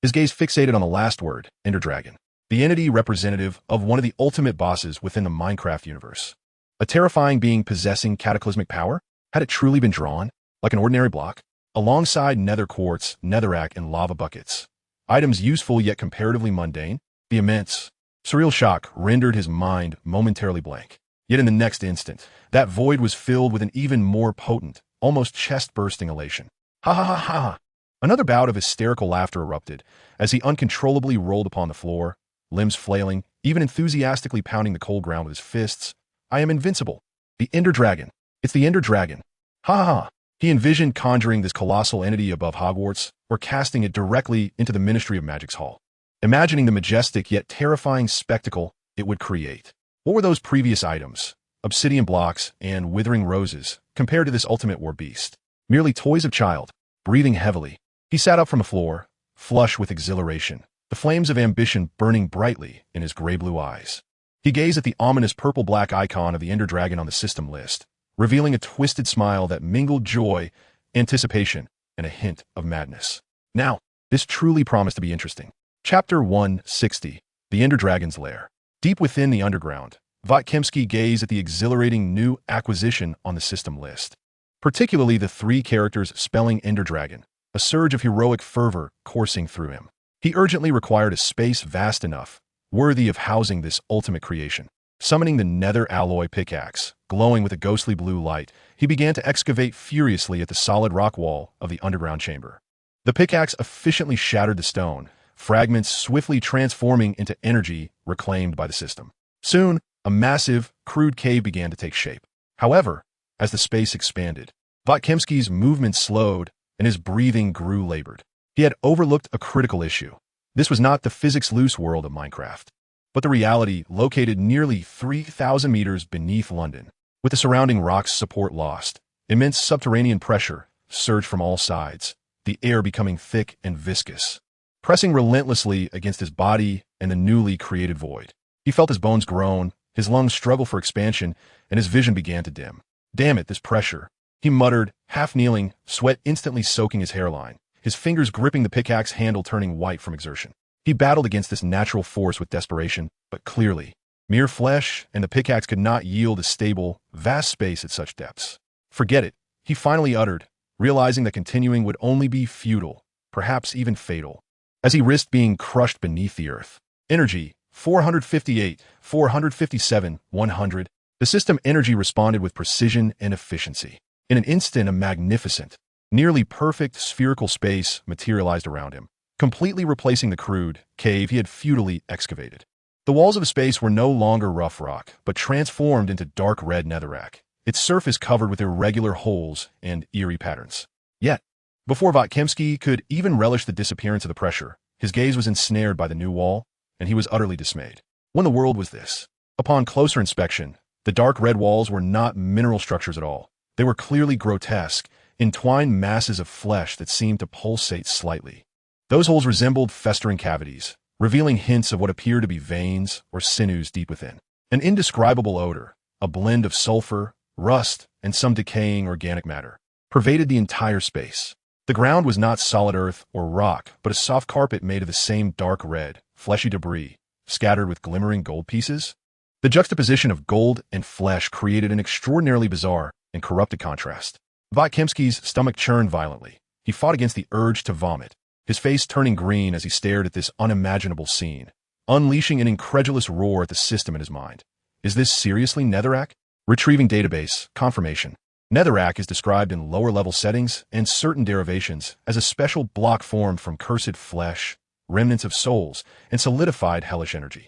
His gaze fixated on the last word, Ender Dragon, the entity representative of one of the ultimate bosses within the Minecraft universe. A terrifying being possessing cataclysmic power? Had it truly been drawn, like an ordinary block, alongside nether quartz, netherrack, and lava buckets? Items useful yet comparatively mundane? The immense, surreal shock rendered his mind momentarily blank. Yet in the next instant, that void was filled with an even more potent, almost chest-bursting elation. Ha ha ha ha! Another bout of hysterical laughter erupted as he uncontrollably rolled upon the floor, limbs flailing, even enthusiastically pounding the cold ground with his fists. I am invincible. The Ender Dragon. It's the Ender Dragon. Ha ha ha. He envisioned conjuring this colossal entity above Hogwarts, or casting it directly into the Ministry of Magic's hall, imagining the majestic yet terrifying spectacle it would create. What were those previous items, obsidian blocks and withering roses, compared to this ultimate war beast? Merely toys of child. Breathing heavily, he sat up from the floor, flush with exhilaration, the flames of ambition burning brightly in his gray-blue eyes. He gazed at the ominous purple-black icon of the Ender Dragon on the system list, revealing a twisted smile that mingled joy, anticipation, and a hint of madness. Now, this truly promised to be interesting. Chapter 160, The Ender Dragon's Lair. Deep within the underground, Voltekai gazed at the exhilarating new acquisition on the system list, particularly the 3 characters spelling Ender Dragon, a surge of heroic fervor coursing through him. He urgently required a space vast enough, worthy of housing this ultimate creation. Summoning the nether alloy pickaxe, glowing with a ghostly blue light, he began to excavate furiously at the solid rock wall of the underground chamber. The pickaxe efficiently shattered the stone, fragments swiftly transforming into energy reclaimed by the system. Soon, a massive, crude cave began to take shape. However, as the space expanded, Voltekai's movement slowed and his breathing grew labored. He had overlooked a critical issue. This was not the physics-loose world of Minecraft, but the reality located nearly 3,000 meters beneath London. With the surrounding rocks' support lost, immense subterranean pressure surged from all sides, the air becoming thick and viscous, pressing relentlessly against his body and the newly created void. He felt his bones groan, his lungs struggle for expansion, and his vision began to dim. Damn it, this pressure, he muttered, half kneeling, sweat instantly soaking his hairline, his fingers gripping the pickaxe handle turning white from exertion. He battled against this natural force with desperation, but clearly, mere flesh and the pickaxe could not yield a stable, vast space at such depths. Forget it, he finally uttered, realizing that continuing would only be futile, perhaps even fatal, as he risked being crushed beneath the earth. Energy, 458, 457, 100. The system energy responded with precision and efficiency. In an instant, a magnificent, nearly perfect spherical space materialized around him, completely replacing the crude cave he had futilely excavated. The walls of the space were no longer rough rock, but transformed into dark red netherrack, its surface covered with irregular holes and eerie patterns. Yet, before Voltekai could even relish the disappearance of the pressure, his gaze was ensnared by the new wall, and he was utterly dismayed. What in the world was this? Upon closer inspection, the dark red walls were not mineral structures at all. They were clearly grotesque, entwined masses of flesh that seemed to pulsate slightly. Those holes resembled festering cavities, revealing hints of what appeared to be veins or sinews deep within. An indescribable odor, a blend of sulfur, rust, and some decaying organic matter, pervaded the entire space. The ground was not solid earth or rock, but a soft carpet made of the same dark red, fleshy debris, scattered with glimmering gold pieces. The juxtaposition of gold and flesh created an extraordinarily bizarre and corrupted contrast. Voltekai's stomach churned violently. He fought against the urge to vomit, his face turning green as he stared at this unimaginable scene, unleashing an incredulous roar at the system in his mind. Is this seriously netherrack? Retrieving database, confirmation. Netherrack is described in lower-level settings and certain derivations as a special block formed from cursed flesh, remnants of souls, and solidified hellish energy.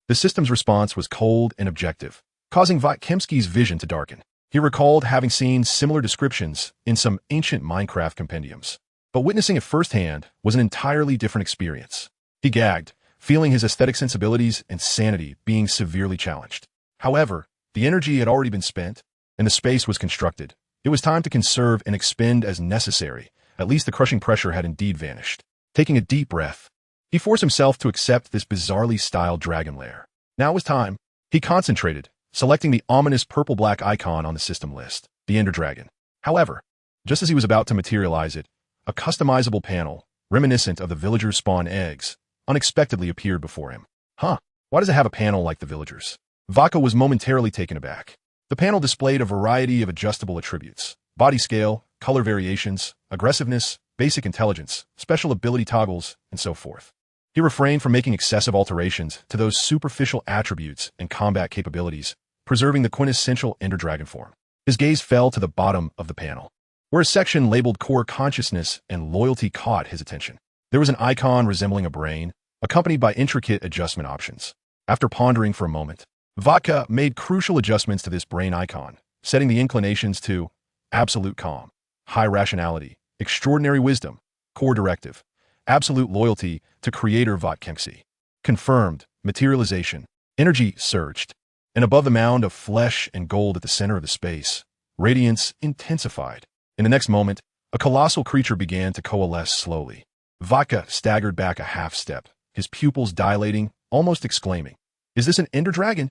The system's response was cold and objective, causing Voltekai's vision to darken. He recalled having seen similar descriptions in some ancient Minecraft compendiums, but witnessing it firsthand was an entirely different experience. He gagged, feeling his aesthetic sensibilities and sanity being severely challenged. However, the energy had already been spent, and the space was constructed. It was time to conserve and expend as necessary. At least the crushing pressure had indeed vanished. Taking a deep breath, he forced himself to accept this bizarrely styled dragon lair. Now was time. He concentrated, selecting the ominous purple-black icon on the system list, the Ender Dragon. However, just as he was about to materialize it, a customizable panel, reminiscent of the villagers' spawn eggs, unexpectedly appeared before him. Huh, why does it have a panel like the villagers? Vaka was momentarily taken aback. The panel displayed a variety of adjustable attributes: body scale, color variations, aggressiveness, basic intelligence, special ability toggles, and so forth. He refrained from making excessive alterations to those superficial attributes and combat capabilities, preserving the quintessential Ender Dragon form. His gaze fell to the bottom of the panel, where a section labeled Core Consciousness and Loyalty caught his attention. There was an icon resembling a brain, accompanied by intricate adjustment options. After pondering for a moment, Vodka made crucial adjustments to this brain icon, setting the inclinations to absolute calm, high rationality, extraordinary wisdom, core directive, absolute loyalty to creator Voltekai Jian Msi. Confirmed, materialization, energy surged, and above the mound of flesh and gold at the center of the space, radiance intensified. In the next moment, a colossal creature began to coalesce slowly. Vodka staggered back a half step, his pupils dilating, almost exclaiming, "Is this an ender dragon?"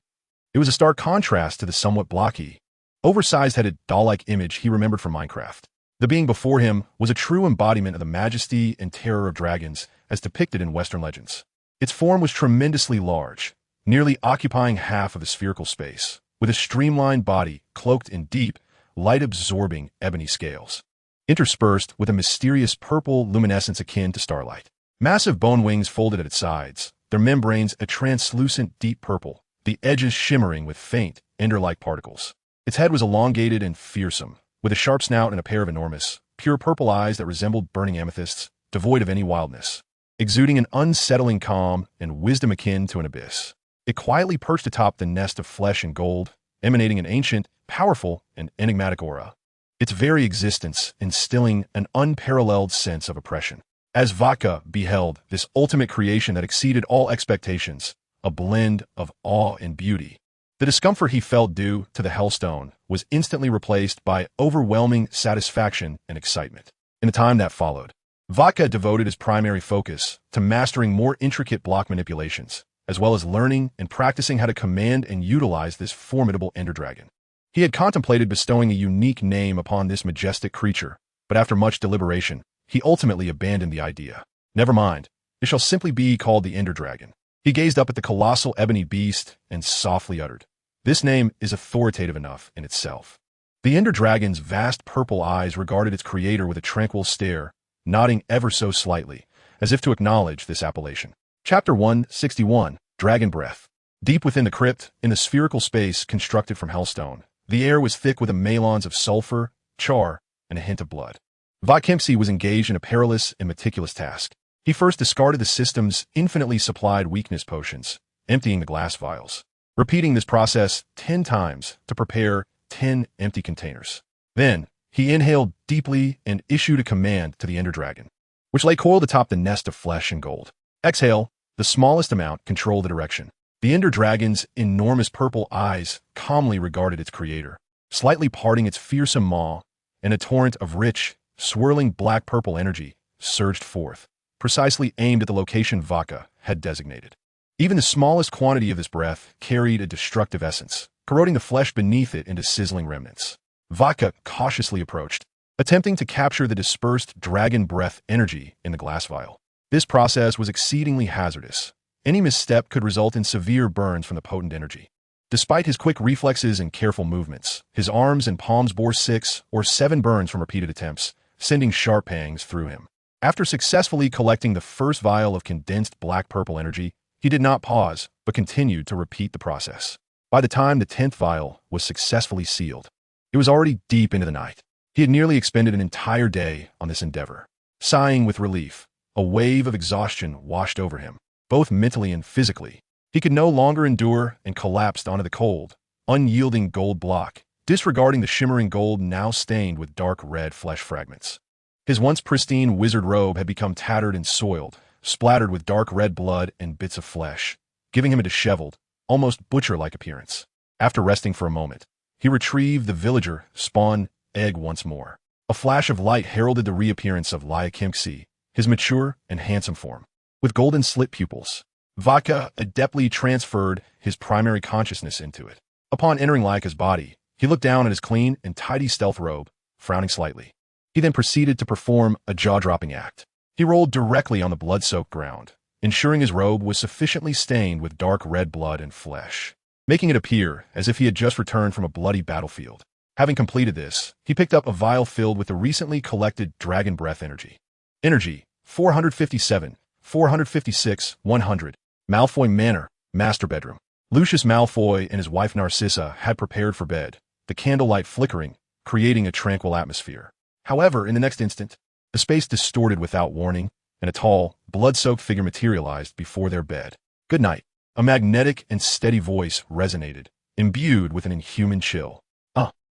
It was a stark contrast to the somewhat blocky, oversized-headed, doll-like image he remembered from Minecraft. The being before him was a true embodiment of the majesty and terror of dragons as depicted in Western legends. Its form was tremendously large, nearly occupying half of the spherical space, with a streamlined body cloaked in deep, light-absorbing ebony scales, interspersed with a mysterious purple luminescence akin to starlight. Massive bone wings folded at its sides, their membranes a translucent deep purple, the edges shimmering with faint, ender-like particles. Its head was elongated and fearsome, with a sharp snout and a pair of enormous, pure purple eyes that resembled burning amethysts, devoid of any wildness, exuding an unsettling calm and wisdom akin to an abyss. It quietly perched atop the nest of flesh and gold, emanating an ancient, powerful, and enigmatic aura, its very existence instilling an unparalleled sense of oppression. As Vodka beheld this ultimate creation that exceeded all expectations, a blend of awe and beauty, the discomfort he felt due to the Hellstone was instantly replaced by overwhelming satisfaction and excitement. In the time that followed, Vodka devoted his primary focus to mastering more intricate block manipulations, as well as learning and practicing how to command and utilize this formidable ender dragon. He had contemplated bestowing a unique name upon this majestic creature, but after much deliberation, he ultimately abandoned the idea. Never mind, it shall simply be called the Ender Dragon. He gazed up at the colossal ebony beast and softly uttered, "This name is authoritative enough in itself." The Ender Dragon's vast purple eyes regarded its creator with a tranquil stare, nodding ever so slightly, as if to acknowledge this appellation. Chapter 161, Dragon Breath. Deep within the crypt, in the spherical space constructed from Hellstone, the air was thick with a melange of sulfur, char, and a hint of blood. Voltekai Jian Msi was engaged in a perilous and meticulous task. He first discarded the system's infinitely supplied weakness potions, emptying the glass vials, repeating this process 10 times to prepare 10 empty containers. Then, he inhaled deeply and issued a command to the Ender Dragon, which lay coiled atop the nest of flesh and gold. Exhale, the smallest amount controlled the direction. The Ender Dragon's enormous purple eyes calmly regarded its creator, slightly parting its fearsome maw, and a torrent of rich, swirling black-purple energy surged forth, precisely aimed at the location Vodka had designated. Even the smallest quantity of this breath carried a destructive essence, corroding the flesh beneath it into sizzling remnants. Vodka cautiously approached, attempting to capture the dispersed dragon breath energy in the glass vial. This process was exceedingly hazardous. Any misstep could result in severe burns from the potent energy. Despite his quick reflexes and careful movements, his arms and palms bore 6 or 7 burns from repeated attempts, sending sharp pangs through him. After successfully collecting the first vial of condensed black-purple energy, he did not pause, but continued to repeat the process. By the time the 10th vial was successfully sealed, it was already deep into the night. He had nearly expended an entire day on this endeavor. Sighing with relief, a wave of exhaustion washed over him, both mentally and physically. He could no longer endure and collapsed onto the cold, unyielding gold block, disregarding the shimmering gold now stained with dark red flesh fragments. His once pristine wizard robe had become tattered and soiled, splattered with dark red blood and bits of flesh, giving him a disheveled, almost butcher-like appearance. After resting for a moment, he retrieved the villager spawn egg once more. A flash of light heralded the reappearance of Voltekai Jian Msi, his mature and handsome form, with golden slit pupils. Vodka adeptly transferred his primary consciousness into it. Upon entering Laika's body, he looked down at his clean and tidy stealth robe, frowning slightly. He then proceeded to perform a jaw-dropping act. He rolled directly on the blood-soaked ground, ensuring his robe was sufficiently stained with dark red blood and flesh, making it appear as if he had just returned from a bloody battlefield. Having completed this, he picked up a vial filled with the recently collected dragon breath energy. Energy, 457, 456, 100. Malfoy Manor, master bedroom. Lucius Malfoy and his wife Narcissa had prepared for bed, the candlelight flickering, creating a tranquil atmosphere. However, in the next instant, the space distorted without warning, and a tall, blood-soaked figure materialized before their bed. "Good night," A magnetic and steady voice resonated, imbued with an inhuman chill.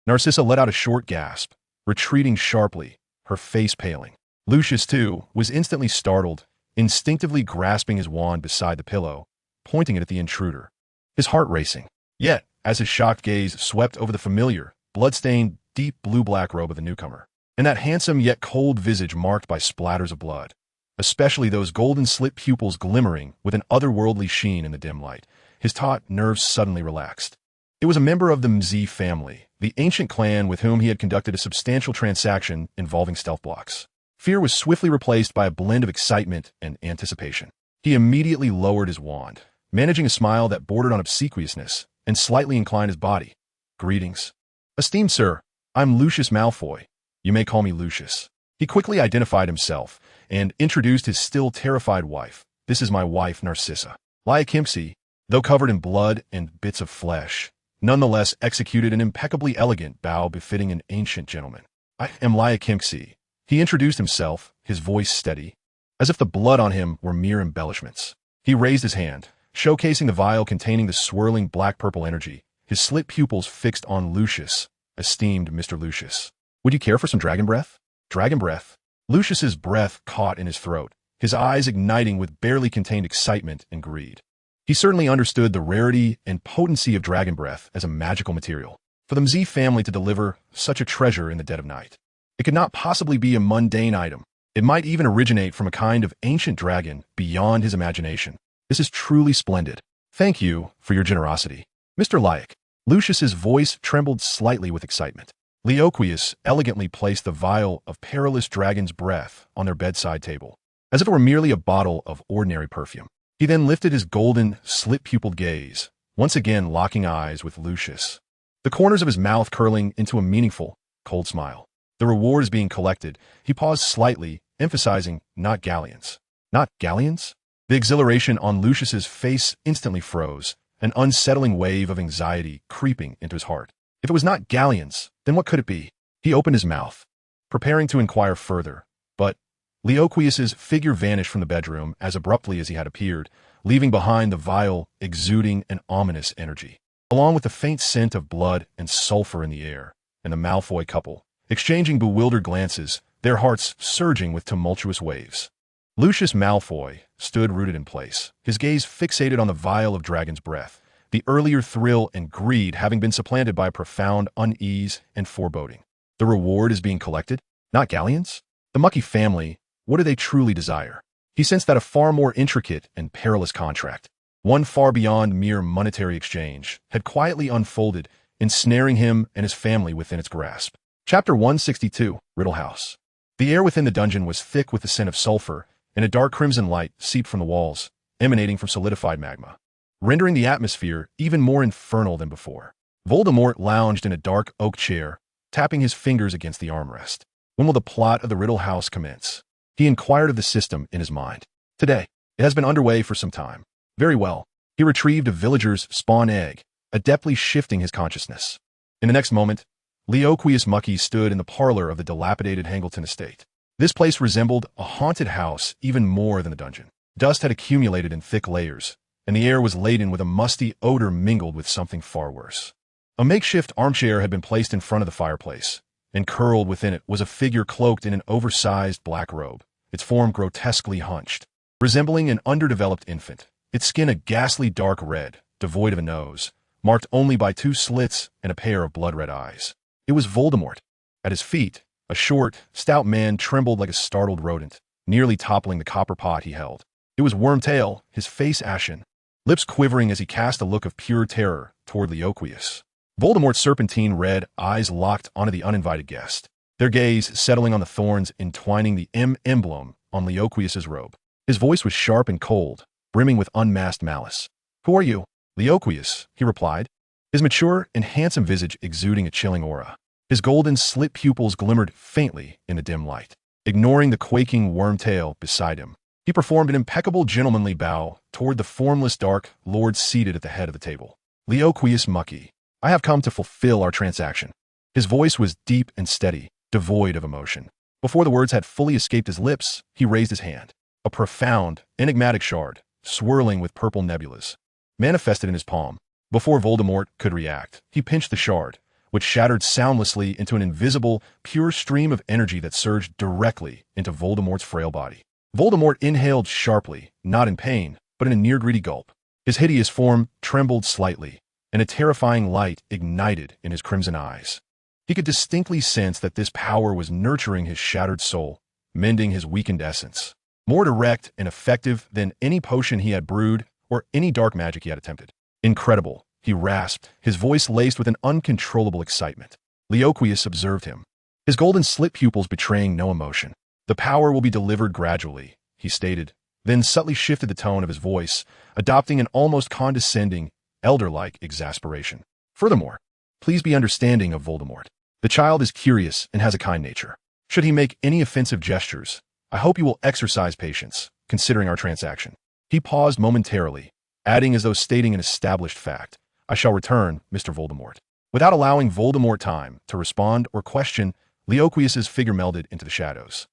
Narcissa let out a short gasp, retreating sharply, her face paling. Lucius, too, was instantly startled, instinctively grasping his wand beside the pillow, pointing it at the intruder, his heart racing. Yet, as his shocked gaze swept over the familiar, blood-stained, deep blue-black robe of the newcomer, and that handsome yet cold visage marked by splatters of blood, especially those golden slit pupils glimmering with an otherworldly sheen in the dim light, his taut nerves suddenly relaxed. It was a member of the Msi family, the ancient clan with whom he had conducted a substantial transaction involving stealth blocks. Fear was swiftly replaced by a blend of excitement and anticipation. He immediately lowered his wand, managing a smile that bordered on obsequiousness, and slightly inclined his body. "Greetings. Esteemed sir, I'm Lucius Malfoy. You may call me Lucius." He quickly identified himself and introduced his still terrified wife. "This is my wife, Narcissa." Jian, though covered in blood and bits of flesh, nonetheless executed an impeccably elegant bow befitting an ancient gentleman. "I am Jian." He introduced himself, his voice steady, as if the blood on him were mere embellishments. He raised his hand, showcasing the vial containing the swirling black-purple energy, his slit pupils fixed on Lucius. "Esteemed Mr. Lucius, would you care for some dragon breath?" Dragon breath. Lucius's breath caught in his throat, his eyes igniting with barely contained excitement and greed. He certainly understood the rarity and potency of dragon breath as a magical material. For the Msi family to deliver such a treasure in the dead of night, it could not possibly be a mundane item. It might even originate from a kind of ancient dragon beyond his imagination. "This is truly splendid. Thank you for your generosity, Mr. Lyack." Lucius's voice trembled slightly with excitement. Leoquius elegantly placed the vial of perilous dragon's breath on their bedside table, as if it were merely a bottle of ordinary perfume. He then lifted his golden, slit-pupiled gaze, once again locking eyes with Lucius, the corners of his mouth curling into a meaningful, cold smile. The reward is being collected. He paused slightly, emphasizing, "Not galleons." "Not galleons?" The exhilaration on Lucius's face instantly froze, an unsettling wave of anxiety creeping into his heart. If it was not galleons, then what could it be? He opened his mouth, preparing to inquire further, but Leoquius's figure vanished from the bedroom as abruptly as he had appeared, leaving behind the vial exuding an ominous energy, along with the faint scent of blood and sulfur in the air, and the Malfoy couple, exchanging bewildered glances, their hearts surging with tumultuous waves. Lucius Malfoy stood rooted in place, his gaze fixated on the vial of dragon's breath, the earlier thrill and greed having been supplanted by profound unease and foreboding. The reward is being collected? Not galleons? The Mucky family, what do they truly desire? He sensed that a far more intricate and perilous contract, one far beyond mere monetary exchange, had quietly unfolded, ensnaring him and his family within its grasp. Chapter 162, Riddle House. The air within the dungeon was thick with the scent of sulfur, and a dark crimson light seeped from the walls, emanating from solidified magma, rendering the atmosphere even more infernal than before. Voldemort lounged in a dark oak chair, tapping his fingers against the armrest. When will the plot of the Riddle House commence? He inquired of the system in his mind. Today. It has been underway for some time. Very well. He retrieved a villager's spawn egg, adeptly shifting his consciousness. In the next moment, Leoquius Mucky stood in the parlor of the dilapidated Hangleton estate. This place resembled a haunted house even more than a dungeon. Dust had accumulated in thick layers, and the air was laden with a musty odor mingled with something far worse. A makeshift armchair had been placed in front of the fireplace, and curled within it was a figure cloaked in an oversized black robe, its form grotesquely hunched, resembling an underdeveloped infant, its skin a ghastly dark red, devoid of a nose, marked only by 2 slits and a pair of blood-red eyes. It was Voldemort. At his feet, a short, stout man trembled like a startled rodent, nearly toppling the copper pot he held. It was Wormtail, his face ashen, lips quivering as he cast a look of pure terror toward Leoquius. Voldemort's serpentine red eyes locked onto the uninvited guest, their gaze settling on the thorns entwining the M emblem on Leoquius's robe. His voice was sharp and cold, brimming with unmasked malice. "Who are you?" "Leoquius," he replied, his mature and handsome visage exuding a chilling aura. His golden slit pupils glimmered faintly in the dim light. Ignoring the quaking Wormtail beside him, he performed an impeccable gentlemanly bow toward the formless dark lord seated at the head of the table. "Leoquius Mucky, I have come to fulfill our transaction." His voice was deep and steady, devoid of emotion. Before the words had fully escaped his lips, he raised his hand. A profound, enigmatic shard, swirling with purple nebulas, manifested in his palm. Before Voldemort could react, he pinched the shard, which shattered soundlessly into an invisible, pure stream of energy that surged directly into Voldemort's frail body. Voldemort inhaled sharply, not in pain, but in a near-greedy gulp. His hideous form trembled slightly, and a terrifying light ignited in his crimson eyes. He could distinctly sense that this power was nurturing his shattered soul, mending his weakened essence. More direct and effective than any potion he had brewed or any dark magic he had attempted. Incredible, he rasped, his voice laced with an uncontrollable excitement. Leoquius observed him, his golden slit pupils betraying no emotion. The power will be delivered gradually, he stated, then subtly shifted the tone of his voice, adopting an almost condescending, elder-like exasperation. Furthermore, please be understanding of Voldemort. The child is curious and has a kind nature. Should he make any offensive gestures, I hope you will exercise patience, considering our transaction. He paused momentarily, adding as though stating an established fact, I shall return, Mr. Voldemort. Without allowing Voldemort time to respond or question, Leoquius's figure melded into the shadows,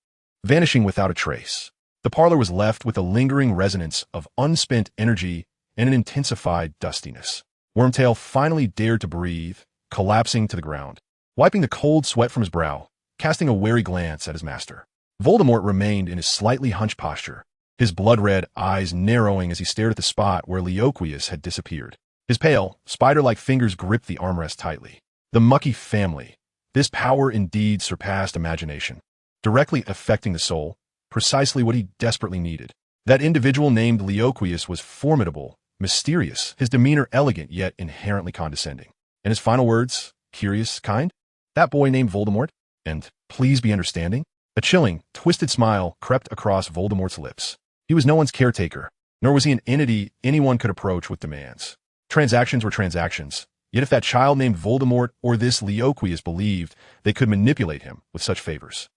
vanishing without a trace. The parlor was left with a lingering resonance of unspent energy and an intensified dustiness. Wormtail finally dared to breathe, collapsing to the ground, wiping the cold sweat from his brow, casting a wary glance at his master. Voldemort remained in his slightly hunched posture, his blood-red eyes narrowing as he stared at the spot where Leoquius had disappeared. His pale, spider-like fingers gripped the armrest tightly. The Mucky family. This power indeed surpassed imagination, directly affecting the soul, precisely what he desperately needed. That individual named Leoquius was formidable, mysterious, his demeanor elegant yet inherently condescending. And his final words, curious, kind? That boy named Voldemort? And please be understanding? A chilling, twisted smile crept across Voldemort's lips. He was no one's caretaker, nor was he an entity anyone could approach with demands. Transactions were transactions, yet if that child named Voldemort or this Leoquius believed they could manipulate him with such favors.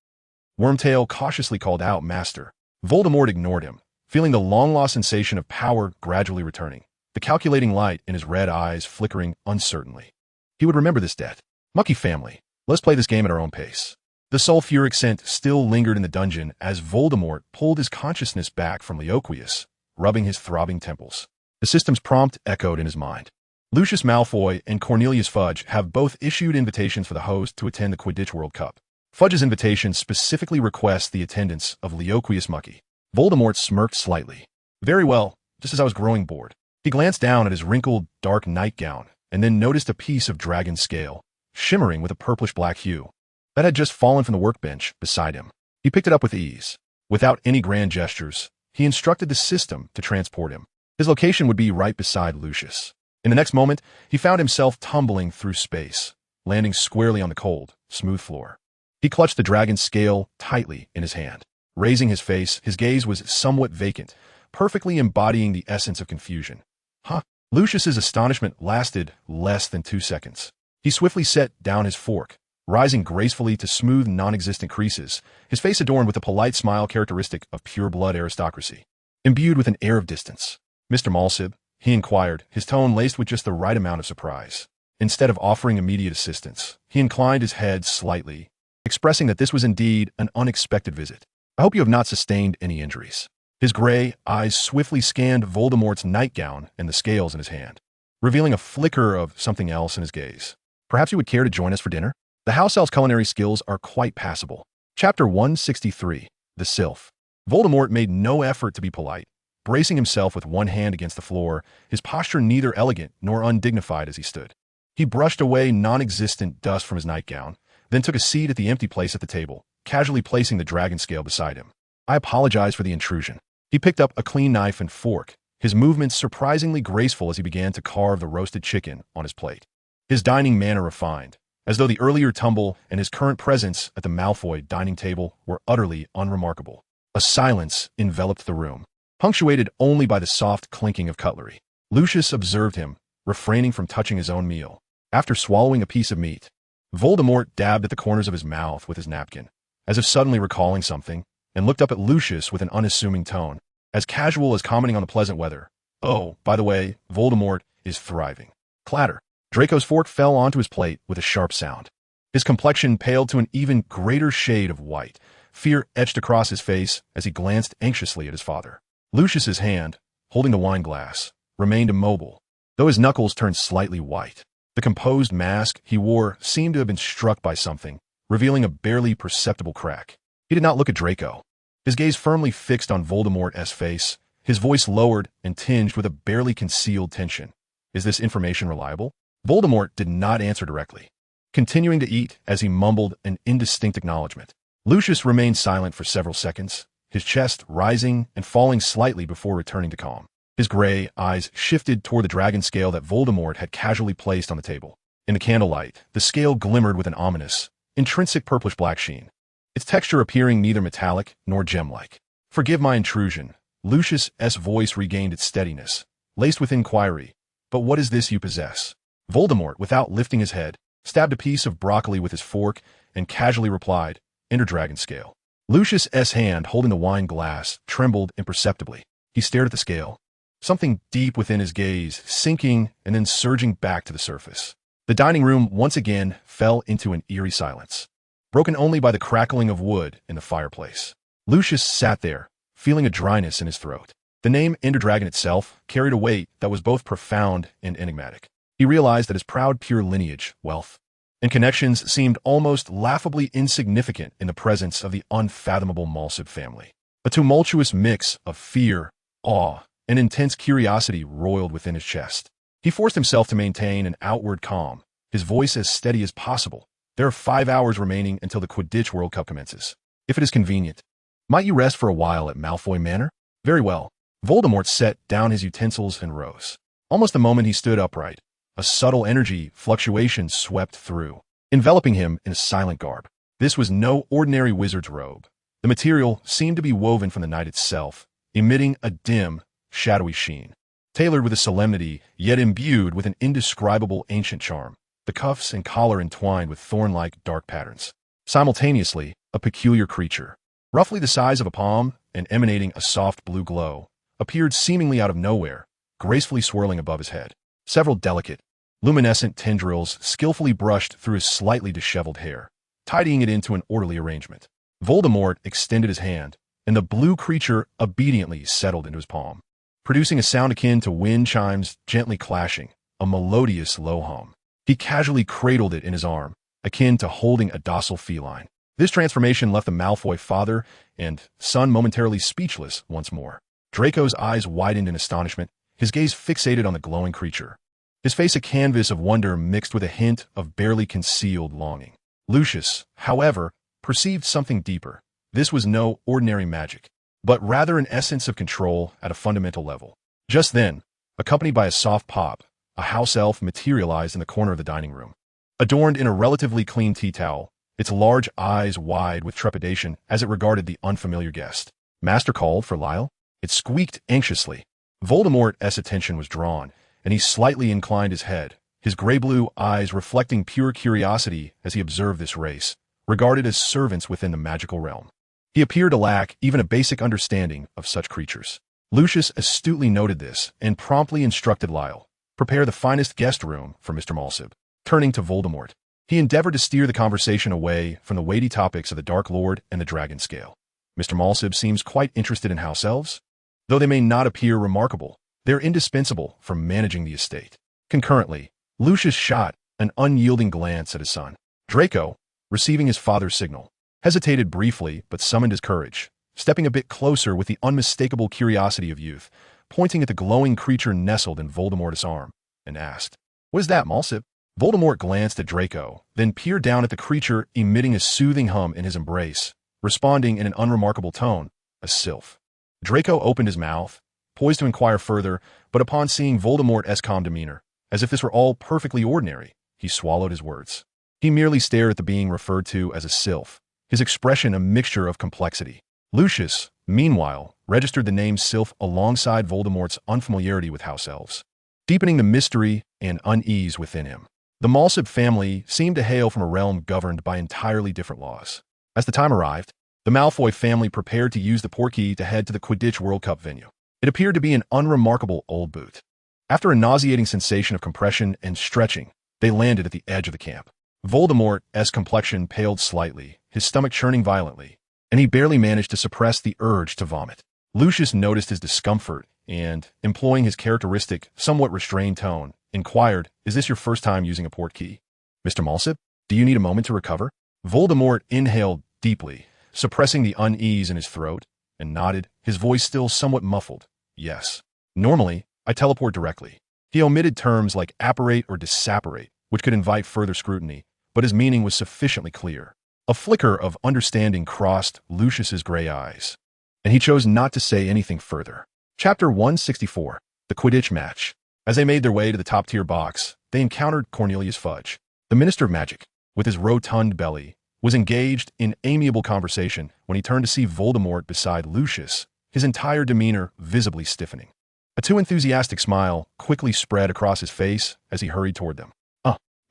Wormtail cautiously called out, Master. Voldemort ignored him, feeling the long-lost sensation of power gradually returning, the calculating light in his red eyes flickering uncertainly. He would remember this debt. Mucky family, let's play this game at our own pace. The sulfuric scent still lingered in the dungeon as Voldemort pulled his consciousness back from Leoquius, rubbing his throbbing temples. The system's prompt echoed in his mind. Lucius Malfoy and Cornelius Fudge have both issued invitations for the host to attend the Quidditch World Cup. Fudge's invitation specifically requests the attendance of Leoquius Mucky. Voldemort smirked slightly. Very well, just as I was growing bored. He glanced down at his wrinkled, dark nightgown and then noticed a piece of dragon scale, shimmering with a purplish-black hue, that had just fallen from the workbench beside him. He picked it up with ease. Without any grand gestures, he instructed the system to transport him. His location would be right beside Lucius. In the next moment, he found himself tumbling through space, landing squarely on the cold, smooth floor. He clutched the dragon's scale tightly in his hand. Raising his face, his gaze was somewhat vacant, perfectly embodying the essence of confusion. Huh? Lucius's astonishment lasted less than 2 seconds. He swiftly set down his fork, rising gracefully to smooth, non-existent creases, his face adorned with a polite smile characteristic of pure-blood aristocracy, imbued with an air of distance. Mr. Malsib, he inquired, his tone laced with just the right amount of surprise. Instead of offering immediate assistance, he inclined his head slightly, expressing that this was indeed an unexpected visit. I hope you have not sustained any injuries. His gray eyes swiftly scanned Voldemort's nightgown and the scales in his hand, revealing a flicker of something else in his gaze. Perhaps you would care to join us for dinner? The house elf's culinary skills are quite passable. Chapter 163, The Sylph. Voldemort made no effort to be polite, bracing himself with one hand against the floor, his posture neither elegant nor undignified as he stood. He brushed away non-existent dust from his nightgown, then took a seat at the empty place at the table, casually placing the dragon scale beside him. I apologize for the intrusion. He picked up a clean knife and fork, his movements surprisingly graceful as he began to carve the roasted chicken on his plate. His dining manner refined, as though the earlier tumble and his current presence at the Malfoy dining table were utterly unremarkable. A silence enveloped the room, punctuated only by the soft clinking of cutlery. Lucius observed him, refraining from touching his own meal. After swallowing a piece of meat, Voldemort dabbed at the corners of his mouth with his napkin, as if suddenly recalling something, and looked up at Lucius with an unassuming tone, as casual as commenting on the pleasant weather. Oh, by the way, Voldemort is thriving. Clatter. Draco's fork fell onto his plate with a sharp sound. His complexion paled to an even greater shade of white. Fear etched across his face as he glanced anxiously at his father. Lucius's hand, holding the wine glass, remained immobile, though his knuckles turned slightly white. The composed mask he wore seemed to have been struck by something, revealing a barely perceptible crack. He did not look at Draco. His gaze firmly fixed on Voldemort's face, his voice lowered and tinged with a barely concealed tension. Is this information reliable? Voldemort did not answer directly, continuing to eat as he mumbled an indistinct acknowledgement. Lucius remained silent for several seconds, his chest rising and falling slightly before returning to calm. His gray eyes shifted toward the dragon scale that Voldemort had casually placed on the table. In the candlelight, the scale glimmered with an ominous, intrinsic purplish-black sheen, its texture appearing neither metallic nor gem-like. "Forgive my intrusion." Lucius's voice regained its steadiness, laced with inquiry. "But what is this you possess?" Voldemort, without lifting his head, stabbed a piece of broccoli with his fork and casually replied, "Enter dragon scale." Lucius's hand holding the wine glass trembled imperceptibly. He stared at the scale, something deep within his gaze sinking and then surging back to the surface. The dining room once again fell into an eerie silence, broken only by the crackling of wood in the fireplace. Lucius sat there, feeling a dryness in his throat. The name Ender Dragon itself carried a weight that was both profound and enigmatic. He realized that his proud pure lineage, wealth, and connections seemed almost laughably insignificant in the presence of the unfathomable Malsib family. A tumultuous mix of fear, awe, and intense curiosity roiled within his chest. He forced himself to maintain an outward calm, his voice as steady as possible. "There are 5 hours remaining until the Quidditch World Cup commences. If it is convenient, might you rest for a while at Malfoy Manor?" "Very well." Voldemort set down his utensils and rose. Almost the moment he stood upright, a subtle energy fluctuation swept through, enveloping him in a silent garb. This was no ordinary wizard's robe. The material seemed to be woven from the night itself, emitting a dim, shadowy sheen, tailored with a solemnity, yet imbued with an indescribable ancient charm, the cuffs and collar entwined with thorn-like dark patterns. Simultaneously, a peculiar creature, roughly the size of a palm and emanating a soft blue glow, appeared seemingly out of nowhere, gracefully swirling above his head. Several delicate, luminescent tendrils skillfully brushed through his slightly disheveled hair, tidying it into an orderly arrangement. Voldemort extended his hand, and the blue creature obediently settled into his palm, producing a sound akin to wind chimes gently clashing, a melodious low hum. He casually cradled it in his arm, akin to holding a docile feline. This transformation left the Malfoy father and son momentarily speechless once more. Draco's eyes widened in astonishment, his gaze fixated on the glowing creature, his face a canvas of wonder mixed with a hint of barely concealed longing. Lucius, however, perceived something deeper. This was no ordinary magic, but rather an essence of control at a fundamental level. Just then, accompanied by a soft pop, a house elf materialized in the corner of the dining room. Adorned in a relatively clean tea towel, its large eyes wide with trepidation as it regarded the unfamiliar guest. "Master called for Lyle?" It squeaked anxiously. Voldemort's attention was drawn, and he slightly inclined his head, his gray-blue eyes reflecting pure curiosity as he observed this race, regarded as servants within the magical realm. He appeared to lack even a basic understanding of such creatures. Lucius astutely noted this and promptly instructed Lyle, "Prepare the finest guest room for Mr. Malsib." Turning to Voldemort, he endeavored to steer the conversation away from the weighty topics of the Dark Lord and the Dragon Scale. "Mr. Malsib seems quite interested in house elves. Though they may not appear remarkable, they're indispensable for managing the estate." Concurrently, Lucius shot an unyielding glance at his son. Draco, receiving his father's signal, hesitated briefly but summoned his courage, stepping a bit closer with the unmistakable curiosity of youth, pointing at the glowing creature nestled in Voldemort's arm, and asked, "What is that, Malsib?" Voldemort glanced at Draco, then peered down at the creature emitting a soothing hum in his embrace, responding in an unremarkable tone, "A sylph." Draco opened his mouth, poised to inquire further, but upon seeing Voldemort's calm demeanor, as if this were all perfectly ordinary, he swallowed his words. He merely stared at the being referred to as a sylph, his expression a mixture of complexity. Lucius, meanwhile, registered the name sylph alongside Voldemort's unfamiliarity with house elves, deepening the mystery and unease within him. The Malsib family seemed to hail from a realm governed by entirely different laws. As the time arrived, the Malfoy family prepared to use the portkey to head to the Quidditch World Cup venue. It appeared to be an unremarkable old boot. After a nauseating sensation of compression and stretching, they landed at the edge of the camp. Voldemort's complexion paled slightly, his stomach churning violently, and he barely managed to suppress the urge to vomit. Lucius noticed his discomfort and, employing his characteristic, somewhat restrained tone, inquired, "Is this your first time using a portkey? Mr. Malsip, do you need a moment to recover?" Voldemort inhaled deeply, suppressing the unease in his throat, and nodded, his voice still somewhat muffled. "Yes. Normally, I teleport directly." He omitted terms like apparate or disapparate, which could invite further scrutiny, but his meaning was sufficiently clear. A flicker of understanding crossed Lucius's gray eyes, and he chose not to say anything further. Chapter 164, The Quidditch Match. As they made their way to the top-tier box, they encountered Cornelius Fudge. The Minister of Magic, with his rotund belly, was engaged in amiable conversation when he turned to see Voldemort beside Lucius, his entire demeanor visibly stiffening. A too enthusiastic smile quickly spread across his face as he hurried toward them.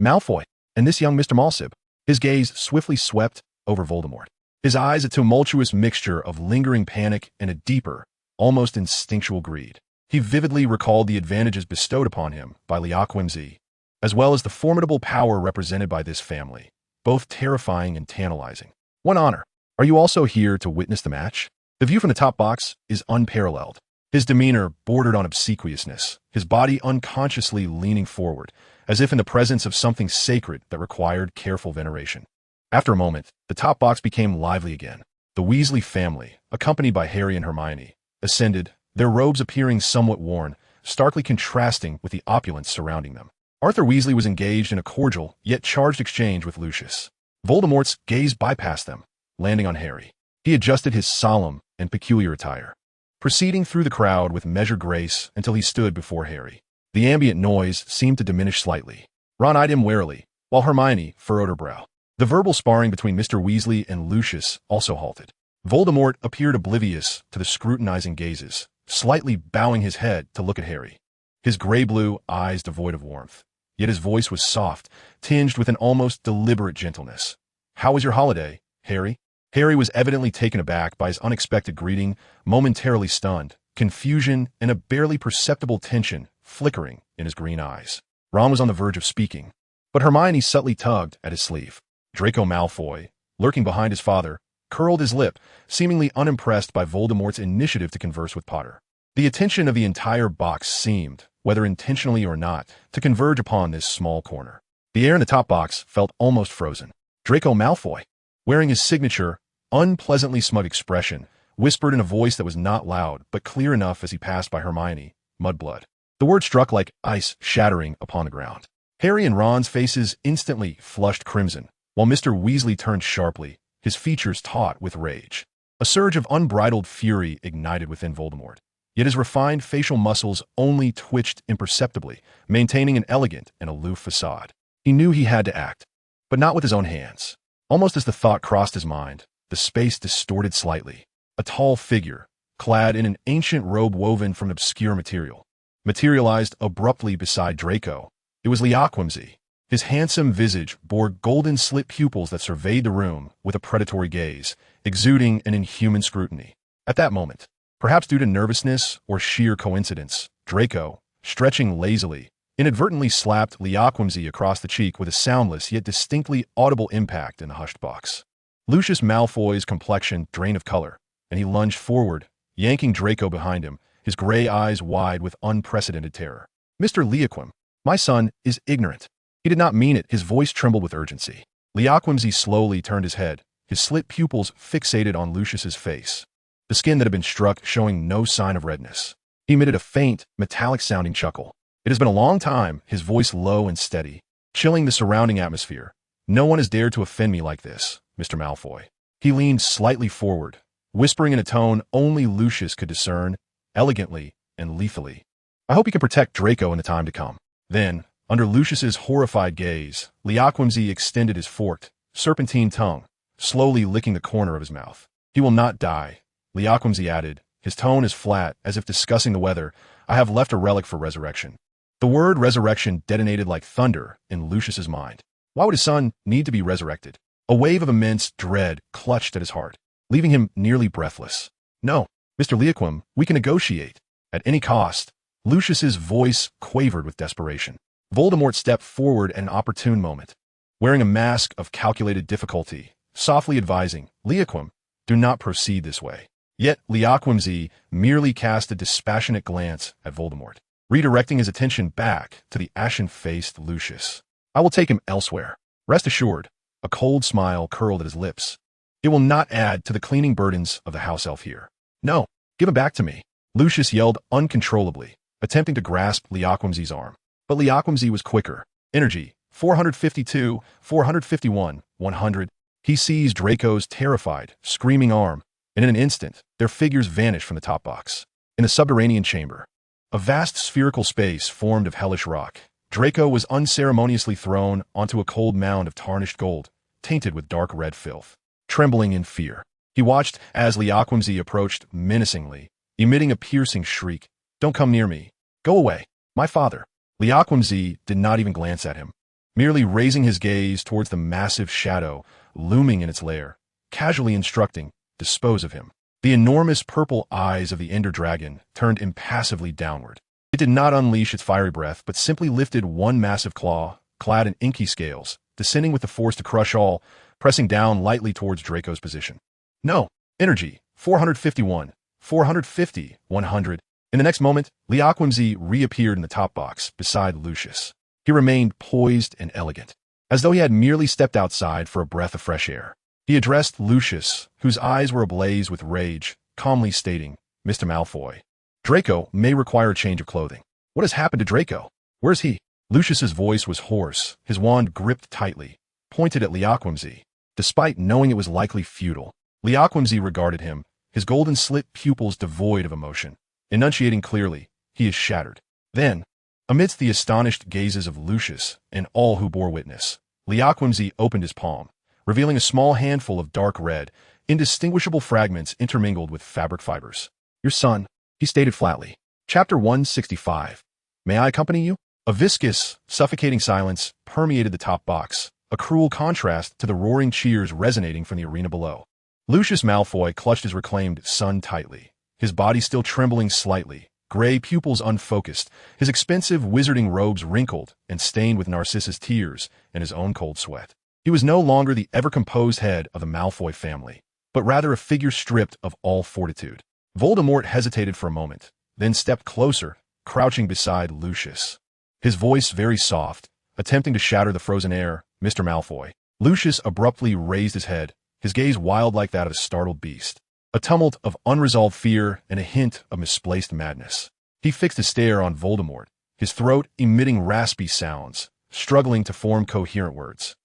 Malfoy, and this young Mr. Malsip." His gaze swiftly swept over Voldemort. His eyes a tumultuous mixture of lingering panic and a deeper, almost instinctual greed. He vividly recalled the advantages bestowed upon him by Msi, as well as the formidable power represented by this family, both terrifying and tantalizing. "One honor. Are you also here to witness the match?" The view from the top box is unparalleled. His demeanor bordered on obsequiousness, his body unconsciously leaning forward, as if in the presence of something sacred that required careful veneration. After a moment, the top box became lively again. The Weasley family, accompanied by Harry and Hermione, ascended, their robes appearing somewhat worn, starkly contrasting with the opulence surrounding them. Arthur Weasley was engaged in a cordial, yet charged exchange with Lucius. Voldemort's gaze bypassed them, landing on Harry. He adjusted his solemn and peculiar attire, proceeding through the crowd with measured grace until he stood before Harry. The ambient noise seemed to diminish slightly. Ron eyed him warily, while Hermione furrowed her brow. The verbal sparring between Mr. Weasley and Lucius also halted. Voldemort appeared oblivious to the scrutinizing gazes, slightly bowing his head to look at Harry, his gray-blue eyes devoid of warmth. Yet his voice was soft, tinged with an almost deliberate gentleness. "How was your holiday, Harry?" Harry was evidently taken aback by his unexpected greeting, momentarily stunned, confusion and a barely perceptible tension flickering in his green eyes. Ron was on the verge of speaking, but Hermione subtly tugged at his sleeve. Draco Malfoy, lurking behind his father, curled his lip, seemingly unimpressed by Voldemort's initiative to converse with Potter. The attention of the entire box seemed, whether intentionally or not, to converge upon this small corner. The air in the top box felt almost frozen. Draco Malfoy, wearing his signature, unpleasantly smug expression, whispered in a voice that was not loud but clear enough as he passed by Hermione, "Mudblood." The word struck like ice shattering upon the ground. Harry and Ron's faces instantly flushed crimson, while Mr. Weasley turned sharply, his features taut with rage. A surge of unbridled fury ignited within Voldemort, yet his refined facial muscles only twitched imperceptibly, maintaining an elegant and aloof facade. He knew he had to act, but not with his own hands. Almost as the thought crossed his mind, the space distorted slightly. A tall figure, clad in an ancient robe woven from obscure material, materialized abruptly beside Draco. It was Msi. His handsome visage bore golden slit pupils that surveyed the room with a predatory gaze, exuding an inhuman scrutiny. At that moment, perhaps due to nervousness or sheer coincidence, Draco, stretching lazily, inadvertently slapped Msi across the cheek with a soundless yet distinctly audible impact in the hushed box. Lucius Malfoy's complexion drained of color, and he lunged forward, yanking Draco behind him, his gray eyes wide with unprecedented terror. "Mr. Leaquim, my son is ignorant." He did not mean it. His voice trembled with urgency. Msi slowly turned his head, his slit pupils fixated on Lucius's face, the skin that had been struck showing no sign of redness. He emitted a faint, metallic-sounding chuckle. "It has been a long time," his voice low and steady, chilling the surrounding atmosphere. "No one has dared to offend me like this, Mr. Malfoy." He leaned slightly forward, whispering in a tone only Lucius could discern, elegantly and lethally. "I hope you can protect Draco in the time to come." Then, under Lucius's horrified gaze, Msi extended his forked, serpentine tongue, slowly licking the corner of his mouth. "He will not die," Msi added, his tone as flat as if discussing the weather. "I have left a relic for resurrection." The word resurrection detonated like thunder in Lucius's mind. Why would his son need to be resurrected? A wave of immense dread clutched at his heart, leaving him nearly breathless. "No, Mr. Leaquim, we can negotiate. At any cost." Lucius's voice quavered with desperation. Voldemort stepped forward at an opportune moment, wearing a mask of calculated difficulty, softly advising, "Leaquim, do not proceed this way." Yet Msi merely cast a dispassionate glance at Voldemort, redirecting his attention back to the ashen-faced Lucius. I will take him elsewhere. Rest assured, a cold smile curled at his lips. It will not add to the cleaning burdens of the house elf here. No, give him back to me. Lucius yelled uncontrollably, attempting to grasp Msi's arm. But Msi was quicker. Energy, 452, 451, 100. He seized Draco's terrified, screaming arm, and in an instant, their figures vanished from the top box. In the subterranean chamber, a vast spherical space formed of hellish rock, Draco was unceremoniously thrown onto a cold mound of tarnished gold, tainted with dark red filth. Trembling in fear, he watched as Msi approached menacingly, emitting a piercing shriek. Don't come near me. Go away. My father. Msi did not even glance at him, merely raising his gaze towards the massive shadow looming in its lair, casually instructing, dispose of him. The enormous purple eyes of the Ender Dragon turned impassively downward. It did not unleash its fiery breath, but simply lifted one massive claw, clad in inky scales, descending with the force to crush all, pressing down lightly towards Draco's position. No. Energy. 451. 450. 100. In the next moment, Msi reappeared in the top box, beside Lucius. He remained poised and elegant, as though he had merely stepped outside for a breath of fresh air. He addressed Lucius, whose eyes were ablaze with rage, calmly stating, Mr. Malfoy, Draco may require a change of clothing. What has happened to Draco? Where's he? Lucius's voice was hoarse, his wand gripped tightly, pointed at Msi. Despite knowing it was likely futile, Msi regarded him, his golden slit pupils devoid of emotion, enunciating clearly, he is shattered. Then, amidst the astonished gazes of Lucius and all who bore witness, Msi opened his palm, revealing a small handful of dark red, indistinguishable fragments intermingled with fabric fibers. Your son, he stated flatly. Chapter 165. May I accompany you? A viscous, suffocating silence permeated the top box, a cruel contrast to the roaring cheers resonating from the arena below. Lucius Malfoy clutched his reclaimed son tightly, his body still trembling slightly, gray pupils unfocused, his expensive wizarding robes wrinkled and stained with Narcissa's tears and his own cold sweat. He was no longer the ever-composed head of the Malfoy family, but rather a figure stripped of all fortitude. Voldemort hesitated for a moment, then stepped closer, crouching beside Lucius. His voice very soft, attempting to shatter the frozen air, Mr. Malfoy. Lucius abruptly raised his head, his gaze wild like that of a startled beast. A tumult of unresolved fear and a hint of misplaced madness. He fixed his stare on Voldemort, his throat emitting raspy sounds, struggling to form coherent words.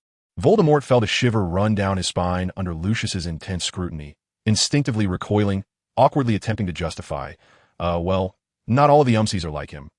Voldemort felt a shiver run down his spine under Lucius's intense scrutiny, instinctively recoiling, awkwardly attempting to justify, well, not all of the Msis are like him.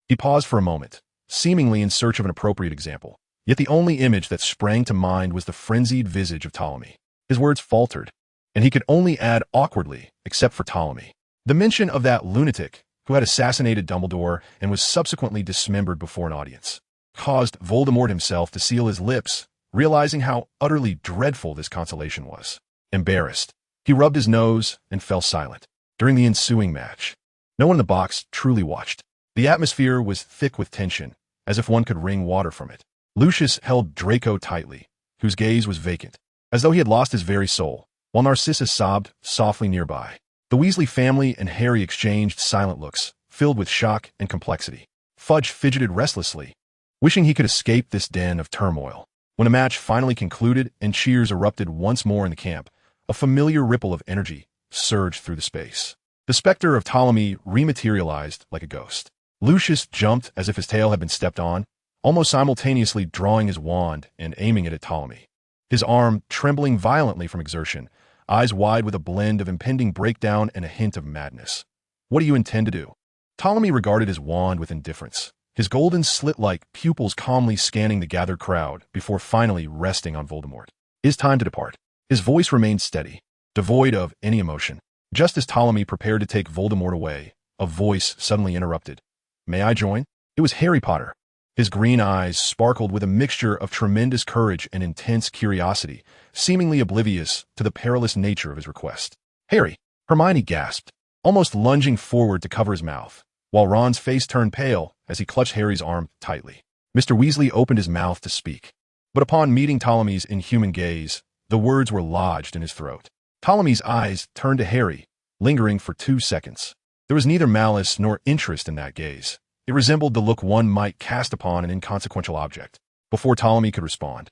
He paused for a moment, seemingly in search of an appropriate example. Yet the only image that sprang to mind was the frenzied visage of Ptolemy. His words faltered, and he could only add awkwardly, except for Ptolemy. The mention of that lunatic who had assassinated Dumbledore and was subsequently dismembered before an audience caused Voldemort himself to seal his lips, realizing how utterly dreadful this consolation was. Embarrassed, he rubbed his nose and fell silent. During the ensuing match, no one in the box truly watched. The atmosphere was thick with tension, as if one could wring water from it. Lucius held Draco tightly, whose gaze was vacant, as though he had lost his very soul, while Narcissa sobbed softly nearby. The Weasley family and Harry exchanged silent looks, filled with shock and complexity. Fudge fidgeted restlessly, wishing he could escape this den of turmoil. When the match finally concluded and cheers erupted once more in the camp, a familiar ripple of energy surged through the space. The specter of Ptolemy rematerialized like a ghost. Lucius jumped as if his tail had been stepped on, almost simultaneously drawing his wand and aiming it at Ptolemy. His arm trembling violently from exertion, eyes wide with a blend of impending breakdown and a hint of madness. What do you intend to do? Ptolemy regarded his wand with indifference, his golden slit-like pupils calmly scanning the gathered crowd before finally resting on Voldemort. It is time to depart. His voice remained steady, devoid of any emotion. Just as Ptolemy prepared to take Voldemort away, a voice suddenly interrupted. May I join? It was Harry Potter. His green eyes sparkled with a mixture of tremendous courage and intense curiosity, seemingly oblivious to the perilous nature of his request. Harry, Hermione gasped, almost lunging forward to cover his mouth, while Ron's face turned pale as he clutched Harry's arm tightly. Mr. Weasley opened his mouth to speak, but upon meeting Ptolemy's inhuman gaze, the words were lodged in his throat. Ptolemy's eyes turned to Harry, lingering for 2 seconds. There was neither malice nor interest in that gaze. It resembled the look one might cast upon an inconsequential object. Before Ptolemy could respond,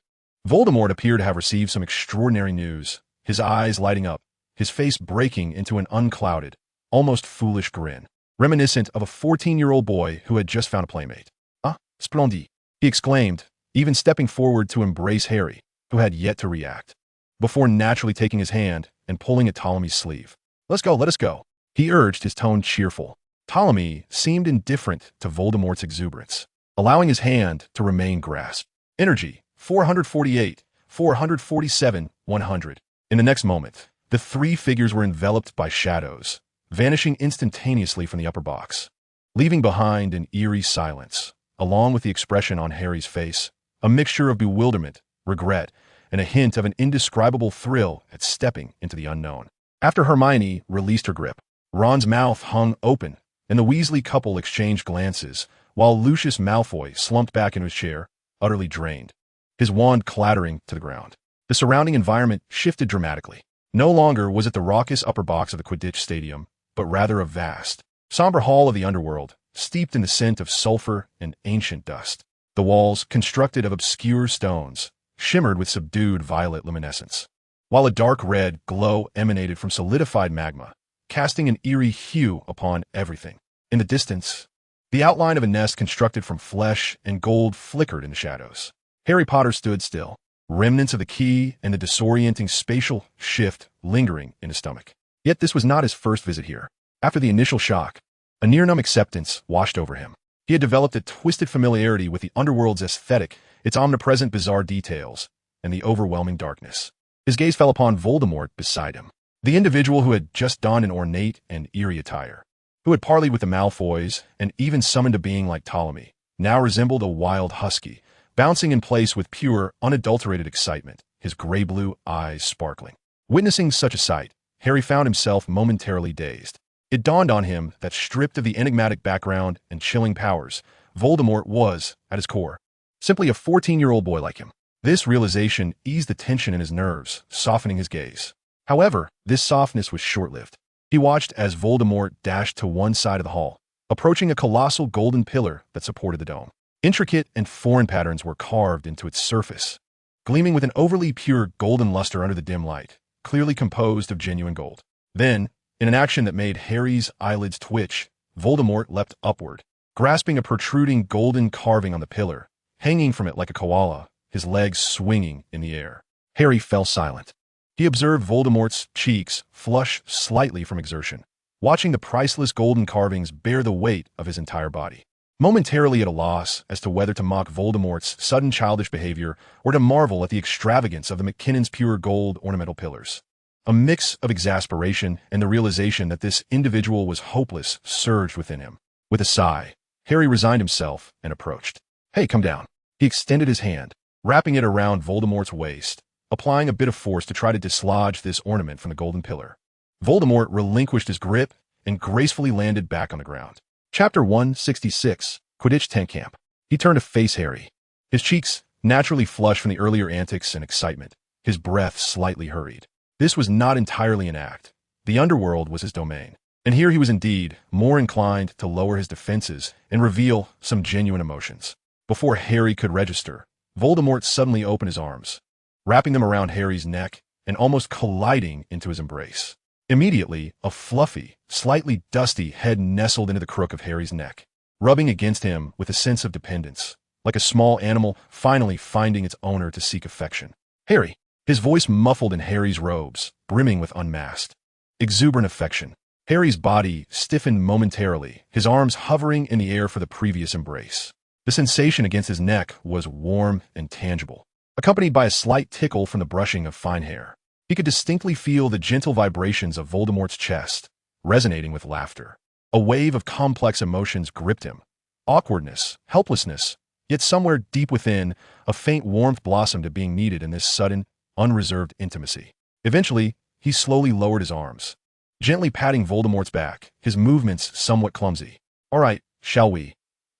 Voldemort appeared to have received some extraordinary news, his eyes lighting up, his face breaking into an unclouded, almost foolish grin, reminiscent of a 14-year-old boy who had just found a playmate. "Ah, splendid," he exclaimed, even stepping forward to embrace Harry, who had yet to react, before naturally taking his hand and pulling at Ptolemy's sleeve. "Let's go, let us go," he urged, his tone cheerful. Ptolemy seemed indifferent to Voldemort's exuberance, allowing his hand to remain grasped. Energy, 448, 447, 100. In the next moment, the three figures were enveloped by shadows, vanishing instantaneously from the upper box, leaving behind an eerie silence, along with the expression on Harry's face, a mixture of bewilderment, regret, and a hint of an indescribable thrill at stepping into the unknown. After Hermione released her grip, Ron's mouth hung open, and the Weasley couple exchanged glances, while Lucius Malfoy slumped back in his chair, utterly drained, his wand clattering to the ground. The surrounding environment shifted dramatically. No longer was it the raucous upper box of the Quidditch Stadium, but rather a vast, somber hall of the underworld, steeped in the scent of sulfur and ancient dust. The walls, constructed of obscure stones, shimmered with subdued violet luminescence, while a dark red glow emanated from solidified magma, casting an eerie hue upon everything. In the distance, the outline of a nest constructed from flesh and gold flickered in the shadows. Harry Potter stood still, remnants of the key and the disorienting spatial shift lingering in his stomach. Yet this was not his first visit here. After the initial shock, a near-numb acceptance washed over him. He had developed a twisted familiarity with the underworld's aesthetic, its omnipresent bizarre details, and the overwhelming darkness. His gaze fell upon Voldemort beside him, the individual who had just donned an ornate and eerie attire, who had parleyed with the Malfoys and even summoned a being like Ptolemy, now resembled a wild husky, bouncing in place with pure, unadulterated excitement, his gray-blue eyes sparkling. Witnessing such a sight, Harry found himself momentarily dazed. It dawned on him that, stripped of the enigmatic background and chilling powers, Voldemort was, at his core, simply a 14-year-old boy like him. This realization eased the tension in his nerves, softening his gaze. However, this softness was short-lived. He watched as Voldemort dashed to one side of the hall, approaching a colossal golden pillar that supported the dome. Intricate and foreign patterns were carved into its surface, gleaming with an overly pure golden luster under the dim light, clearly composed of genuine gold. Then, in an action that made Harry's eyelids twitch, Voldemort leapt upward, grasping a protruding golden carving on the pillar, hanging from it like a koala, his legs swinging in the air. Harry fell silent. He observed Voldemort's cheeks flush slightly from exertion, watching the priceless golden carvings bear the weight of his entire body. Momentarily at a loss as to whether to mock Voldemort's sudden childish behavior or to marvel at the extravagance of the McKinnon's pure gold ornamental pillars. A mix of exasperation and the realization that this individual was hopeless surged within him. With a sigh, Harry resigned himself and approached. "Hey, come down." He extended his hand, wrapping it around Voldemort's waist, applying a bit of force to try to dislodge this ornament from the golden pillar. Voldemort relinquished his grip and gracefully landed back on the ground. Chapter 166, Quidditch Tent Camp. He turned to face Harry, his cheeks naturally flushed from the earlier antics and excitement, his breath slightly hurried. This was not entirely an act. The underworld was his domain, and here he was indeed more inclined to lower his defenses and reveal some genuine emotions. Before Harry could register, Voldemort suddenly opened his arms, wrapping them around Harry's neck and almost colliding into his embrace. Immediately, a fluffy, slightly dusty head nestled into the crook of Harry's neck, rubbing against him with a sense of dependence, like a small animal finally finding its owner to seek affection. "Harry," his voice muffled in Harry's robes, brimming with unmasked, exuberant affection. Harry's body stiffened momentarily, his arms hovering in the air for the previous embrace. The sensation against his neck was warm and tangible, accompanied by a slight tickle from the brushing of fine hair. He could distinctly feel the gentle vibrations of Voldemort's chest, resonating with laughter. A wave of complex emotions gripped him. Awkwardness, helplessness, yet somewhere deep within, a faint warmth blossomed at being needed in this sudden, unreserved intimacy. Eventually, he slowly lowered his arms, gently patting Voldemort's back, his movements somewhat clumsy. "All right, shall we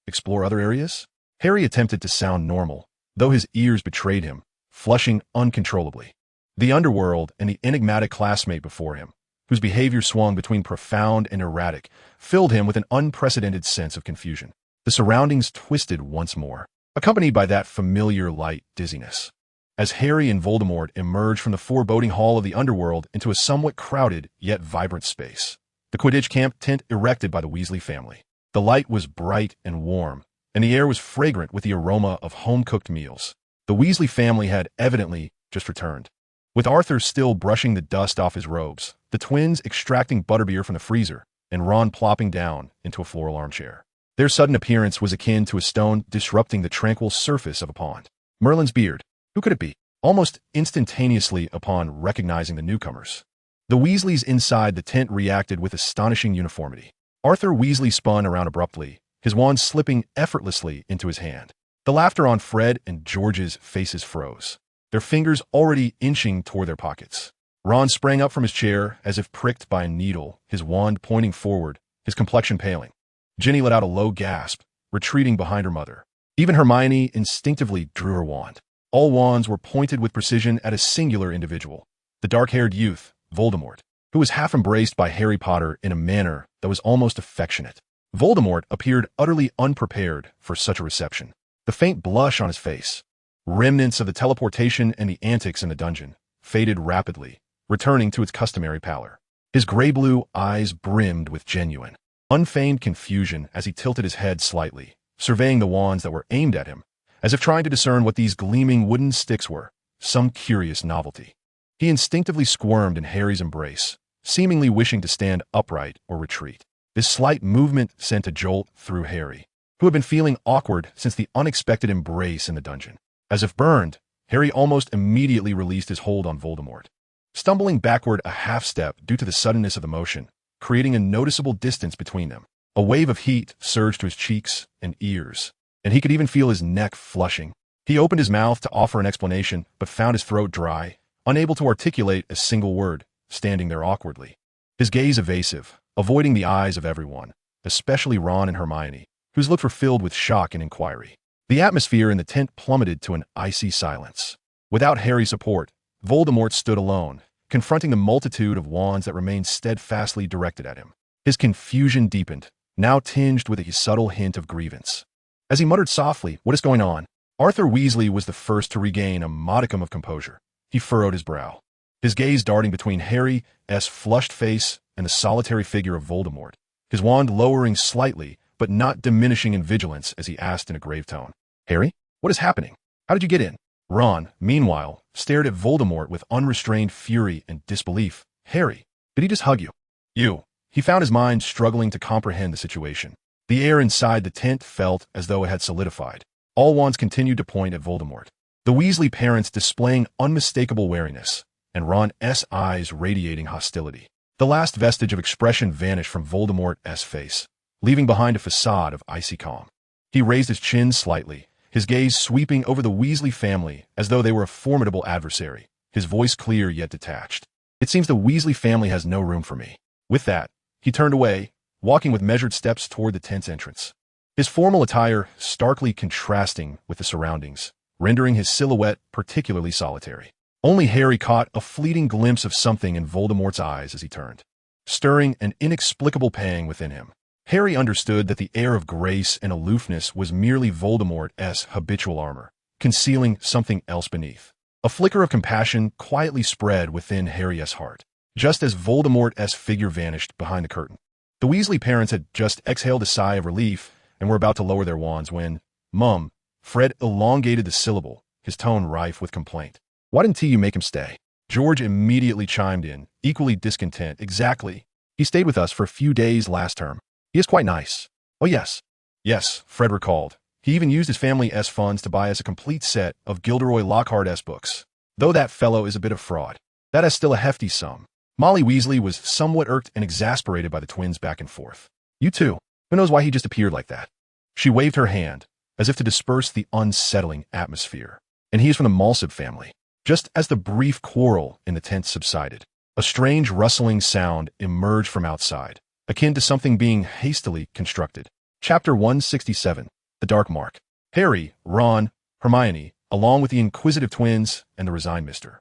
explore other areas?" Harry attempted to sound normal, though his ears betrayed him, flushing uncontrollably. the underworld, and the enigmatic classmate before him, whose behavior swung between profound and erratic, filled him with an unprecedented sense of confusion. The surroundings twisted once more, accompanied by that familiar light dizziness. As Harry and Voldemort emerged from the foreboding hall of the underworld into a somewhat crowded yet vibrant space, the Quidditch camp tent erected by the Weasley family. The light was bright and warm, and the air was fragrant with the aroma of home-cooked meals. The Weasley family had evidently just returned. With Arthur still brushing the dust off his robes, the twins extracting butterbeer from the freezer, and Ron plopping down into a floral armchair. Their sudden appearance was akin to a stone disrupting the tranquil surface of a pond. Merlin's beard. Who could it be? Almost instantaneously upon recognizing the newcomers, the Weasleys inside the tent reacted with astonishing uniformity. Arthur Weasley spun around abruptly, his wand slipping effortlessly into his hand. The laughter on Fred and George's faces froze, their fingers already inching toward their pockets. Ron sprang up from his chair as if pricked by a needle, his wand pointing forward, his complexion paling. Ginny let out a low gasp, retreating behind her mother. Even Hermione instinctively drew her wand. All wands were pointed with precision at a singular individual, the dark-haired youth, Voldemort, who was half embraced by Harry Potter in a manner that was almost affectionate. Voldemort appeared utterly unprepared for such a reception. The faint blush on his face, remnants of the teleportation and the antics in the dungeon, faded rapidly, returning to its customary pallor. His gray-blue eyes brimmed with genuine, unfeigned confusion as he tilted his head slightly, surveying the wands that were aimed at him, as if trying to discern what these gleaming wooden sticks were, some curious novelty. He instinctively squirmed in Harry's embrace, seemingly wishing to stand upright or retreat. This slight movement sent a jolt through Harry, who had been feeling awkward since the unexpected embrace in the dungeon. As if burned, Harry almost immediately released his hold on Voldemort, stumbling backward a half-step due to the suddenness of the motion, creating a noticeable distance between them. A wave of heat surged to his cheeks and ears, and he could even feel his neck flushing. He opened his mouth to offer an explanation, but found his throat dry, unable to articulate a single word, standing there awkwardly. His gaze evasive, avoiding the eyes of everyone, especially Ron and Hermione, whose looks were filled with shock and inquiry. The atmosphere in the tent plummeted to an icy silence. Without Harry's support, Voldemort stood alone, confronting the multitude of wands that remained steadfastly directed at him. His confusion deepened, now tinged with a subtle hint of grievance. As he muttered softly, "What is going on?" Arthur Weasley was the first to regain a modicum of composure. He furrowed his brow, his gaze darting between Harry's flushed face and the solitary figure of Voldemort, his wand lowering slightly, but not diminishing in vigilance as he asked in a grave tone, "Harry, what is happening? How did you get in?" Ron, meanwhile, stared at Voldemort with unrestrained fury and disbelief. "Harry, did he just hug you?" "You." He found his mind struggling to comprehend the situation. The air inside the tent felt as though it had solidified. All wands continued to point at Voldemort, the Weasley parents displaying unmistakable wariness, and Ron's eyes radiating hostility. The last vestige of expression vanished from Voldemort's face, leaving behind a facade of icy calm. He raised his chin slightly, his gaze sweeping over the Weasley family as though they were a formidable adversary, his voice clear yet detached. "It seems the Weasley family has no room for me." With that, he turned away, walking with measured steps toward the tent's entrance, his formal attire starkly contrasting with the surroundings, rendering his silhouette particularly solitary. Only Harry caught a fleeting glimpse of something in Voldemort's eyes as he turned, stirring an inexplicable pang within him. Harry understood that the air of grace and aloofness was merely Voldemort's habitual armor, concealing something else beneath. A flicker of compassion quietly spread within Harry's heart, just as Voldemort's figure vanished behind the curtain. The Weasley parents had just exhaled a sigh of relief and were about to lower their wands when, "Mum," Fred elongated the syllable, his tone rife with complaint. "Why didn't you make him stay?" George immediately chimed in, equally discontent. "Exactly. He stayed with us for a few days last term. He is quite nice." "Oh, yes." "Yes," Fred recalled. "He even used his family's funds to buy us a complete set of Gilderoy Lockhart's books. Though that fellow is a bit of fraud. That is still a hefty sum." Molly Weasley was somewhat irked and exasperated by the twins' back and forth. "You too. Who knows why he just appeared like that?" She waved her hand, as if to disperse the unsettling atmosphere. "And he is from the Malsib family." Just as the brief quarrel in the tent subsided, a strange rustling sound emerged from outside, akin to something being hastily constructed. Chapter 167, The Dark Mark. Harry, Ron, Hermione, along with the inquisitive twins and the resigned Mr.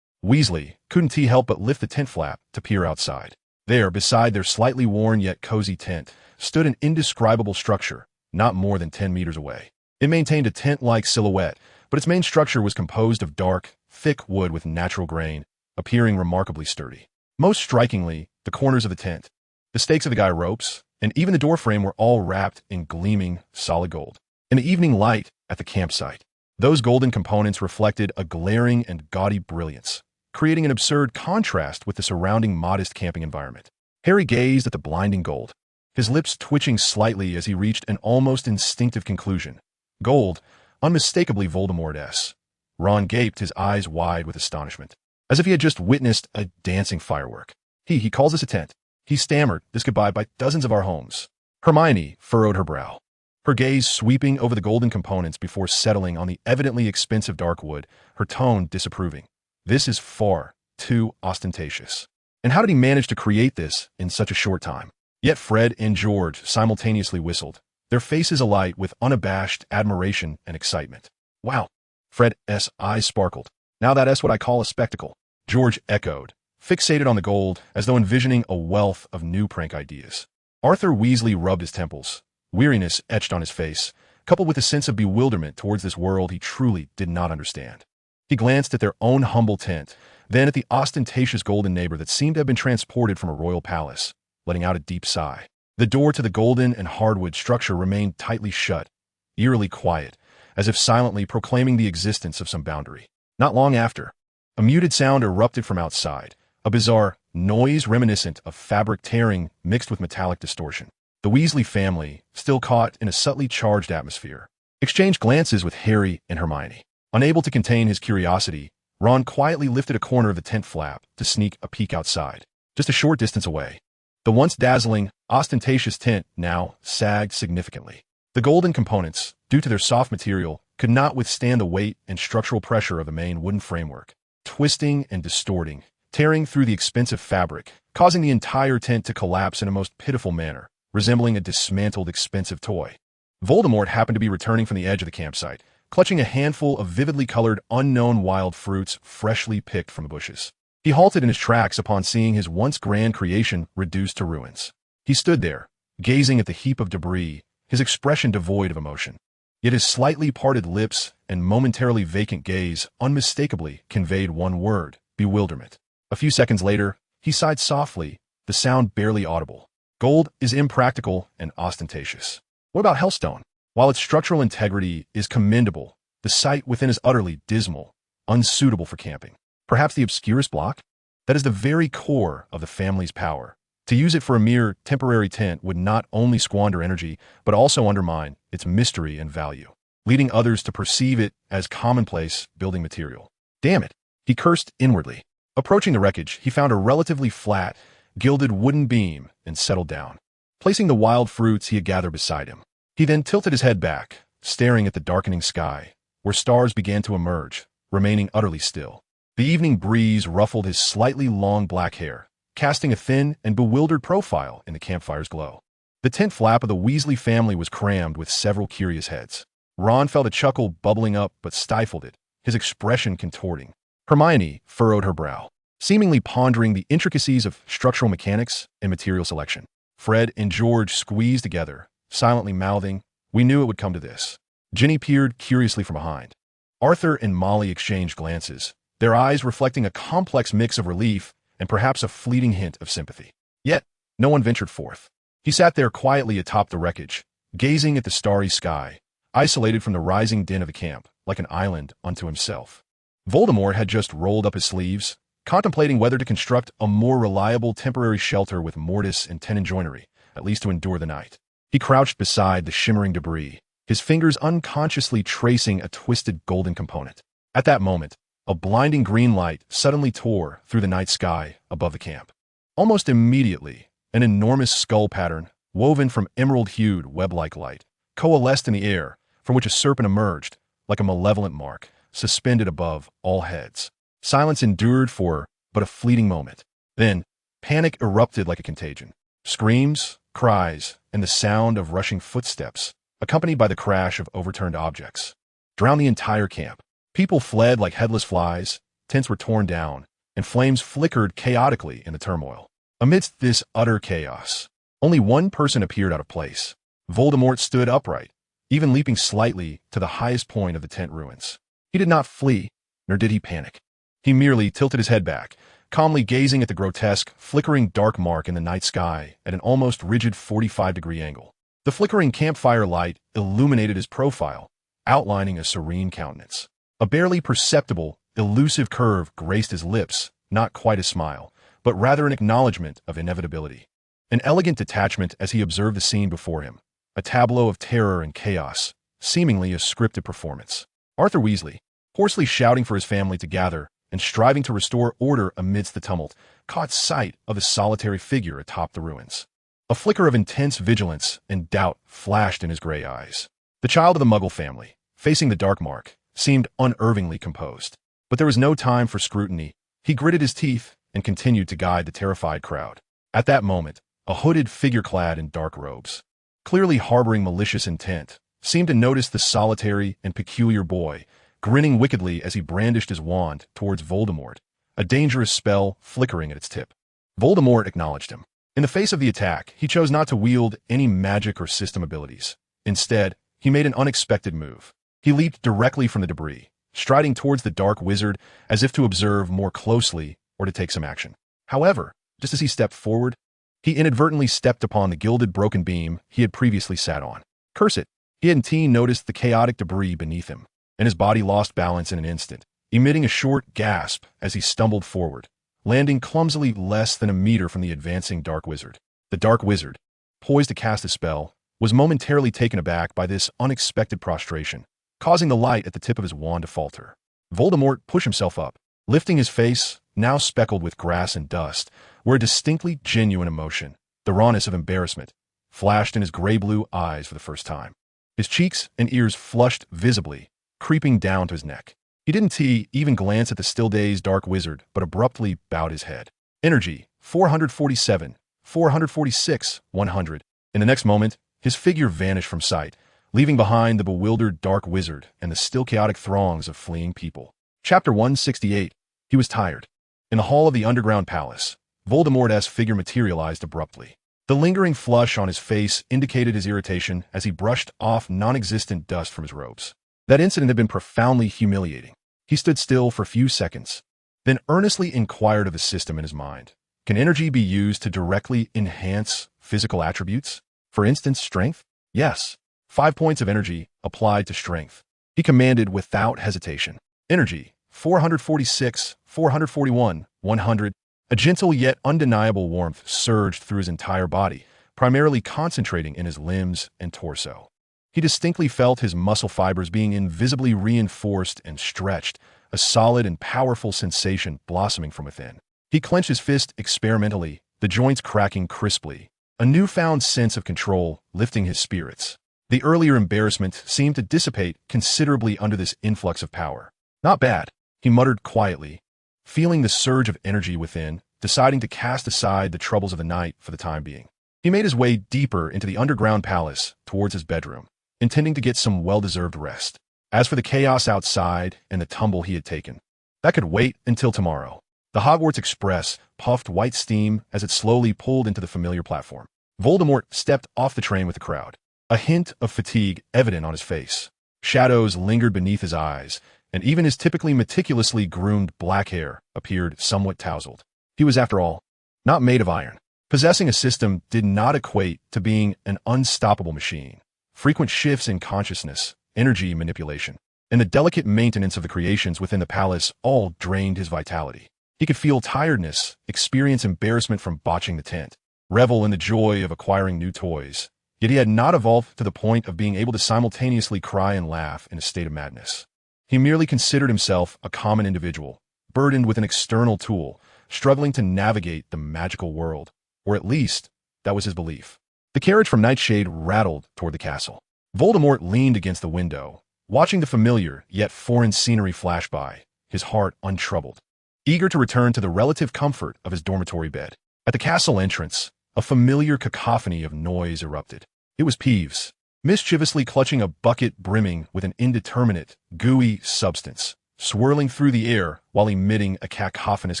Weasley couldn't he help but lift the tent flap to peer outside. There, beside their slightly worn yet cozy tent, stood an indescribable structure, not more than 10 meters away. It maintained a tent-like silhouette, but its main structure was composed of dark, thick wood with natural grain, appearing remarkably sturdy. Most strikingly, the corners of the tent, the stakes of the guy ropes, and even the doorframe were all wrapped in gleaming, solid gold. In the evening light at the campsite, those golden components reflected a glaring and gaudy brilliance, creating an absurd contrast with the surrounding modest camping environment. Harry gazed at the blinding gold, his lips twitching slightly as he reached an almost instinctive conclusion. Gold, unmistakably Voldemort-esque. Ron gaped, his eyes wide with astonishment, as if he had just witnessed a dancing firework. He calls this a tent. He stammered, this could buy dozens of our homes. Hermione furrowed her brow, her gaze sweeping over the golden components before settling on the evidently expensive dark wood, her tone disapproving. This is far too ostentatious. And how did he manage to create this in such a short time? Yet Fred and George simultaneously whistled, their faces alight with unabashed admiration and excitement. Wow. Fred's eyes sparkled. Now that's what I call a spectacle. George echoed, fixated on the gold as though envisioning a wealth of new prank ideas. Arthur Weasley rubbed his temples, weariness etched on his face, coupled with a sense of bewilderment towards this world he truly did not understand. He glanced at their own humble tent, then at the ostentatious golden neighbor that seemed to have been transported from a royal palace, letting out a deep sigh. The door to the golden and hardwood structure remained tightly shut, eerily quiet, as if silently proclaiming the existence of some boundary. Not long after, a muted sound erupted from outside, a bizarre noise reminiscent of fabric tearing mixed with metallic distortion. The Weasley family, still caught in a subtly charged atmosphere, exchanged glances with Harry and Hermione. Unable to contain his curiosity, Ron quietly lifted a corner of the tent flap to sneak a peek outside, just a short distance away. The once dazzling, ostentatious tent now sagged significantly. The golden components, due to their soft material, could not withstand the weight and structural pressure of the main wooden framework, twisting and distorting, tearing through the expensive fabric, causing the entire tent to collapse in a most pitiful manner, resembling a dismantled expensive toy. Voldemort happened to be returning from the edge of the campsite, clutching a handful of vividly colored unknown wild fruits freshly picked from the bushes. He halted in his tracks upon seeing his once grand creation reduced to ruins. He stood there, gazing at the heap of debris, his expression devoid of emotion. Yet his slightly parted lips and momentarily vacant gaze unmistakably conveyed one word: bewilderment. A few seconds later, he sighed softly, the sound barely audible. Gold is impractical and ostentatious. What about Hellstone? While its structural integrity is commendable, the site within is utterly dismal, unsuitable for camping. Perhaps the obscurest block? That is the very core of the family's power. To use it for a mere temporary tent would not only squander energy, but also undermine its mystery and value, leading others to perceive it as commonplace building material. Damn it, he cursed inwardly. Approaching the wreckage, he found a relatively flat, gilded wooden beam and settled down, placing the wild fruits he had gathered beside him. He then tilted his head back, staring at the darkening sky, where stars began to emerge, remaining utterly still. The evening breeze ruffled his slightly long black hair, casting a thin and bewildered profile in the campfire's glow. The tent flap of the Weasley family was crammed with several curious heads. Ron felt a chuckle bubbling up but stifled it, his expression contorting. Hermione furrowed her brow, seemingly pondering the intricacies of structural mechanics and material selection. Fred and George squeezed together, silently mouthing, "We knew it would come to this." Ginny peered curiously from behind. Arthur and Molly exchanged glances, their eyes reflecting a complex mix of relief and perhaps a fleeting hint of sympathy. Yet, no one ventured forth. He sat there quietly atop the wreckage, gazing at the starry sky, isolated from the rising din of the camp, like an island unto himself. Voldemort had just rolled up his sleeves, contemplating whether to construct a more reliable temporary shelter with mortise and tenon joinery, at least to endure the night. He crouched beside the shimmering debris, his fingers unconsciously tracing a twisted golden component. At that moment, a blinding green light suddenly tore through the night sky above the camp. Almost immediately, an enormous skull pattern, woven from emerald-hued web-like light, coalesced in the air, from which a serpent emerged, like a malevolent mark, suspended above all heads. Silence endured for but a fleeting moment. Then, panic erupted like a contagion. Screams, cries, and the sound of rushing footsteps, accompanied by the crash of overturned objects, drowned the entire camp. People fled like headless flies, tents were torn down, and flames flickered chaotically in the turmoil. Amidst this utter chaos, only one person appeared out of place. Voldemort stood upright, even leaping slightly to the highest point of the tent ruins. He did not flee, nor did he panic. He merely tilted his head back, calmly gazing at the grotesque, flickering dark mark in the night sky at an almost rigid 45-degree angle. The flickering campfire light illuminated his profile, outlining a serene countenance. A barely perceptible, elusive curve graced his lips, not quite a smile, but rather an acknowledgement of inevitability. An elegant detachment as he observed the scene before him, a tableau of terror and chaos, seemingly a scripted performance. Arthur Weasley, hoarsely shouting for his family to gather and striving to restore order amidst the tumult, caught sight of a solitary figure atop the ruins. A flicker of intense vigilance and doubt flashed in his gray eyes. The child of the Muggle family, facing the dark mark, seemed unervingly composed. But there was no time for scrutiny. He gritted his teeth and continued to guide the terrified crowd. At that moment, a hooded figure clad in dark robes, clearly harboring malicious intent, seemed to notice the solitary and peculiar boy, grinning wickedly as he brandished his wand towards Voldemort, a dangerous spell flickering at its tip. Voldemort acknowledged him. In the face of the attack, he chose not to wield any magic or system abilities. Instead, he made an unexpected move. He leaped directly from the debris, striding towards the dark wizard as if to observe more closely or to take some action. However, just as he stepped forward, he inadvertently stepped upon the gilded broken beam he had previously sat on. Curse it! He hadn't noticed the chaotic debris beneath him, and his body lost balance in an instant, emitting a short gasp as he stumbled forward, landing clumsily less than a meter from the advancing dark wizard. The dark wizard, poised to cast a spell, was momentarily taken aback by this unexpected prostration, causing the light at the tip of his wand to falter. Voldemort pushed himself up, lifting his face, now speckled with grass and dust, where a distinctly genuine emotion, the rawness of embarrassment, flashed in his gray-blue eyes for the first time. His cheeks and ears flushed visibly, creeping down to his neck. He didn't even glance at the still-dazed dark wizard, but abruptly bowed his head. Energy, 447, 446, 100. In the next moment, his figure vanished from sight, leaving behind the bewildered dark wizard and the still chaotic throngs of fleeing people. Chapter 168. He was tired. In the hall of the underground palace, Voldemort's figure materialized abruptly. The lingering flush on his face indicated his irritation as he brushed off non-existent dust from his robes. That incident had been profoundly humiliating. He stood still for a few seconds, then earnestly inquired of the system in his mind. Can energy be used to directly enhance physical attributes? For instance, strength? Yes. 5 points of energy applied to strength. He commanded without hesitation. Energy, 446, 441, 100. A gentle yet undeniable warmth surged through his entire body, primarily concentrating in his limbs and torso. He distinctly felt his muscle fibers being invisibly reinforced and stretched, a solid and powerful sensation blossoming from within. He clenched his fist experimentally, the joints cracking crisply, a newfound sense of control lifting his spirits. The earlier embarrassment seemed to dissipate considerably under this influx of power. Not bad, he muttered quietly, feeling the surge of energy within, deciding to cast aside the troubles of the night for the time being. He made his way deeper into the underground palace towards his bedroom, intending to get some well-deserved rest. As for the chaos outside and the tumble he had taken, that could wait until tomorrow. The Hogwarts Express puffed white steam as it slowly pulled into the familiar platform. Voldemort stepped off the train with the crowd, a hint of fatigue evident on his face. Shadows lingered beneath his eyes, and even his typically meticulously groomed black hair appeared somewhat tousled. He was, after all, not made of iron. Possessing a system did not equate to being an unstoppable machine. Frequent shifts in consciousness, energy manipulation, and the delicate maintenance of the creations within the palace all drained his vitality. He could feel tiredness, experience embarrassment from botching the tent, revel in the joy of acquiring new toys, yet he had not evolved to the point of being able to simultaneously cry and laugh in a state of madness. He merely considered himself a common individual, burdened with an external tool, struggling to navigate the magical world, or at least, that was his belief. The carriage from Nightshade rattled toward the castle. Voldemort leaned against the window, watching the familiar yet foreign scenery flash by, his heart untroubled, eager to return to the relative comfort of his dormitory bed. At the castle entrance, a familiar cacophony of noise erupted. It was Peeves, mischievously clutching a bucket brimming with an indeterminate, gooey substance, swirling through the air while emitting a cacophonous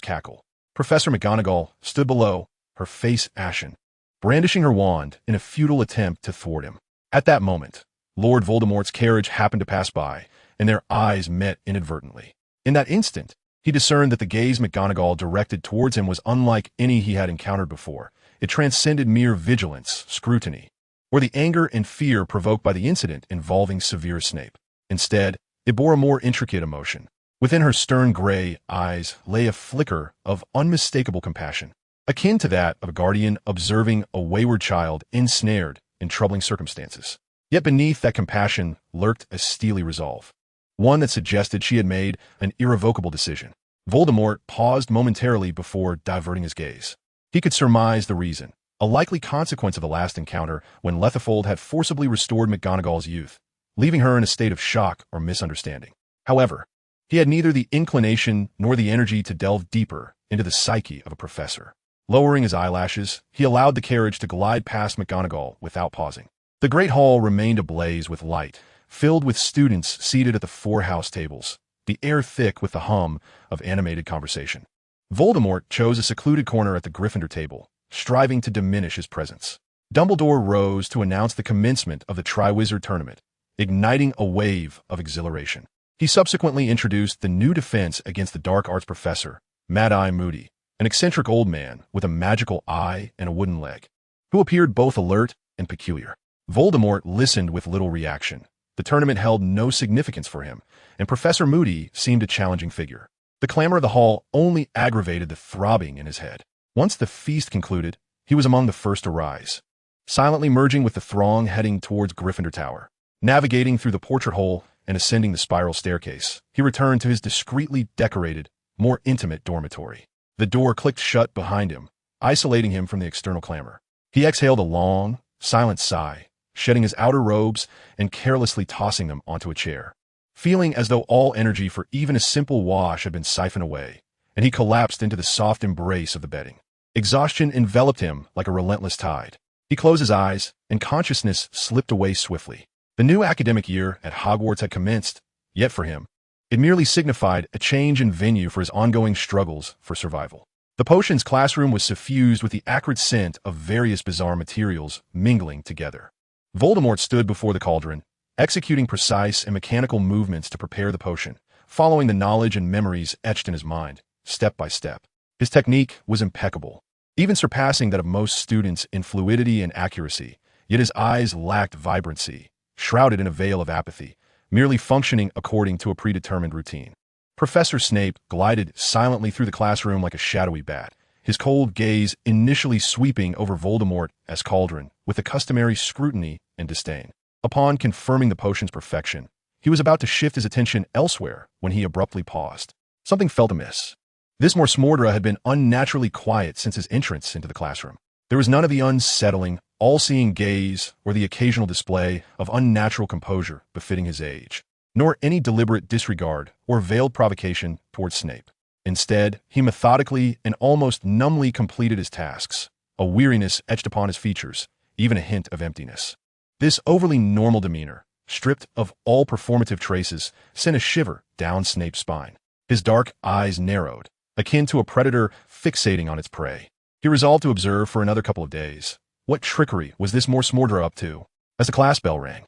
cackle. Professor McGonagall stood below, her face ashen, brandishing her wand in a futile attempt to thwart him. At that moment, Lord Voldemort's carriage happened to pass by, and their eyes met inadvertently. In that instant, he discerned that the gaze McGonagall directed towards him was unlike any he had encountered before. It transcended mere vigilance, scrutiny, or the anger and fear provoked by the incident involving Severus Snape. Instead, it bore a more intricate emotion. Within her stern gray eyes lay a flicker of unmistakable compassion, akin to that of a guardian observing a wayward child ensnared in troubling circumstances. Yet beneath that compassion lurked a steely resolve, one that suggested she had made an irrevocable decision. Voldemort paused momentarily before diverting his gaze. He could surmise the reason, a likely consequence of the last encounter when Lethifold had forcibly restored McGonagall's youth, leaving her in a state of shock or misunderstanding. However, he had neither the inclination nor the energy to delve deeper into the psyche of a professor. Lowering his eyelashes, he allowed the carriage to glide past McGonagall without pausing. The great hall remained ablaze with light, filled with students seated at the 4 house tables, the air thick with the hum of animated conversation. Voldemort chose a secluded corner at the Gryffindor table, striving to diminish his presence. Dumbledore rose to announce the commencement of the Triwizard Tournament, igniting a wave of exhilaration. He subsequently introduced the new defense against the dark arts professor, Mad-Eye Moody, an eccentric old man with a magical eye and a wooden leg, who appeared both alert and peculiar. Voldemort listened with little reaction. The tournament held no significance for him, and Professor Moody seemed a challenging figure. The clamor of the hall only aggravated the throbbing in his head. Once the feast concluded, he was among the first to rise, silently merging with the throng heading towards Gryffindor Tower. Navigating through the portrait hole and ascending the spiral staircase, he returned to his discreetly decorated, more intimate dormitory. The door clicked shut behind him, isolating him from the external clamor. He exhaled a long, silent sigh, shedding his outer robes and carelessly tossing them onto a chair, feeling as though all energy for even a simple wash had been siphoned away, and he collapsed into the soft embrace of the bedding. Exhaustion enveloped him like a relentless tide. He closed his eyes, and consciousness slipped away swiftly. The new academic year at Hogwarts had commenced, yet for him, it merely signified a change in venue for his ongoing struggles for survival. The potions classroom was suffused with the acrid scent of various bizarre materials mingling together. Voldemort stood before the cauldron, executing precise and mechanical movements to prepare the potion, following the knowledge and memories etched in his mind, step by step. His technique was impeccable, even surpassing that of most students in fluidity and accuracy, yet his eyes lacked vibrancy, shrouded in a veil of apathy, merely functioning according to a predetermined routine. Professor Snape glided silently through the classroom like a shadowy bat, his cold gaze initially sweeping over Voldemort as cauldron with the customary scrutiny and disdain. Upon confirming the potion's perfection, he was about to shift his attention elsewhere when he abruptly paused. Something felt amiss. This Morsmordra had been unnaturally quiet since his entrance into the classroom. There was none of the unsettling, all-seeing gaze or the occasional display of unnatural composure befitting his age, nor any deliberate disregard or veiled provocation towards Snape. Instead, he methodically and almost numbly completed his tasks, a weariness etched upon his features, even a hint of emptiness. This overly normal demeanor, stripped of all performative traces, sent a shiver down Snape's spine. His dark eyes narrowed, akin to a predator fixating on its prey. He resolved to observe for another couple of days. What trickery was this Morsmordra up to? As the class bell rang,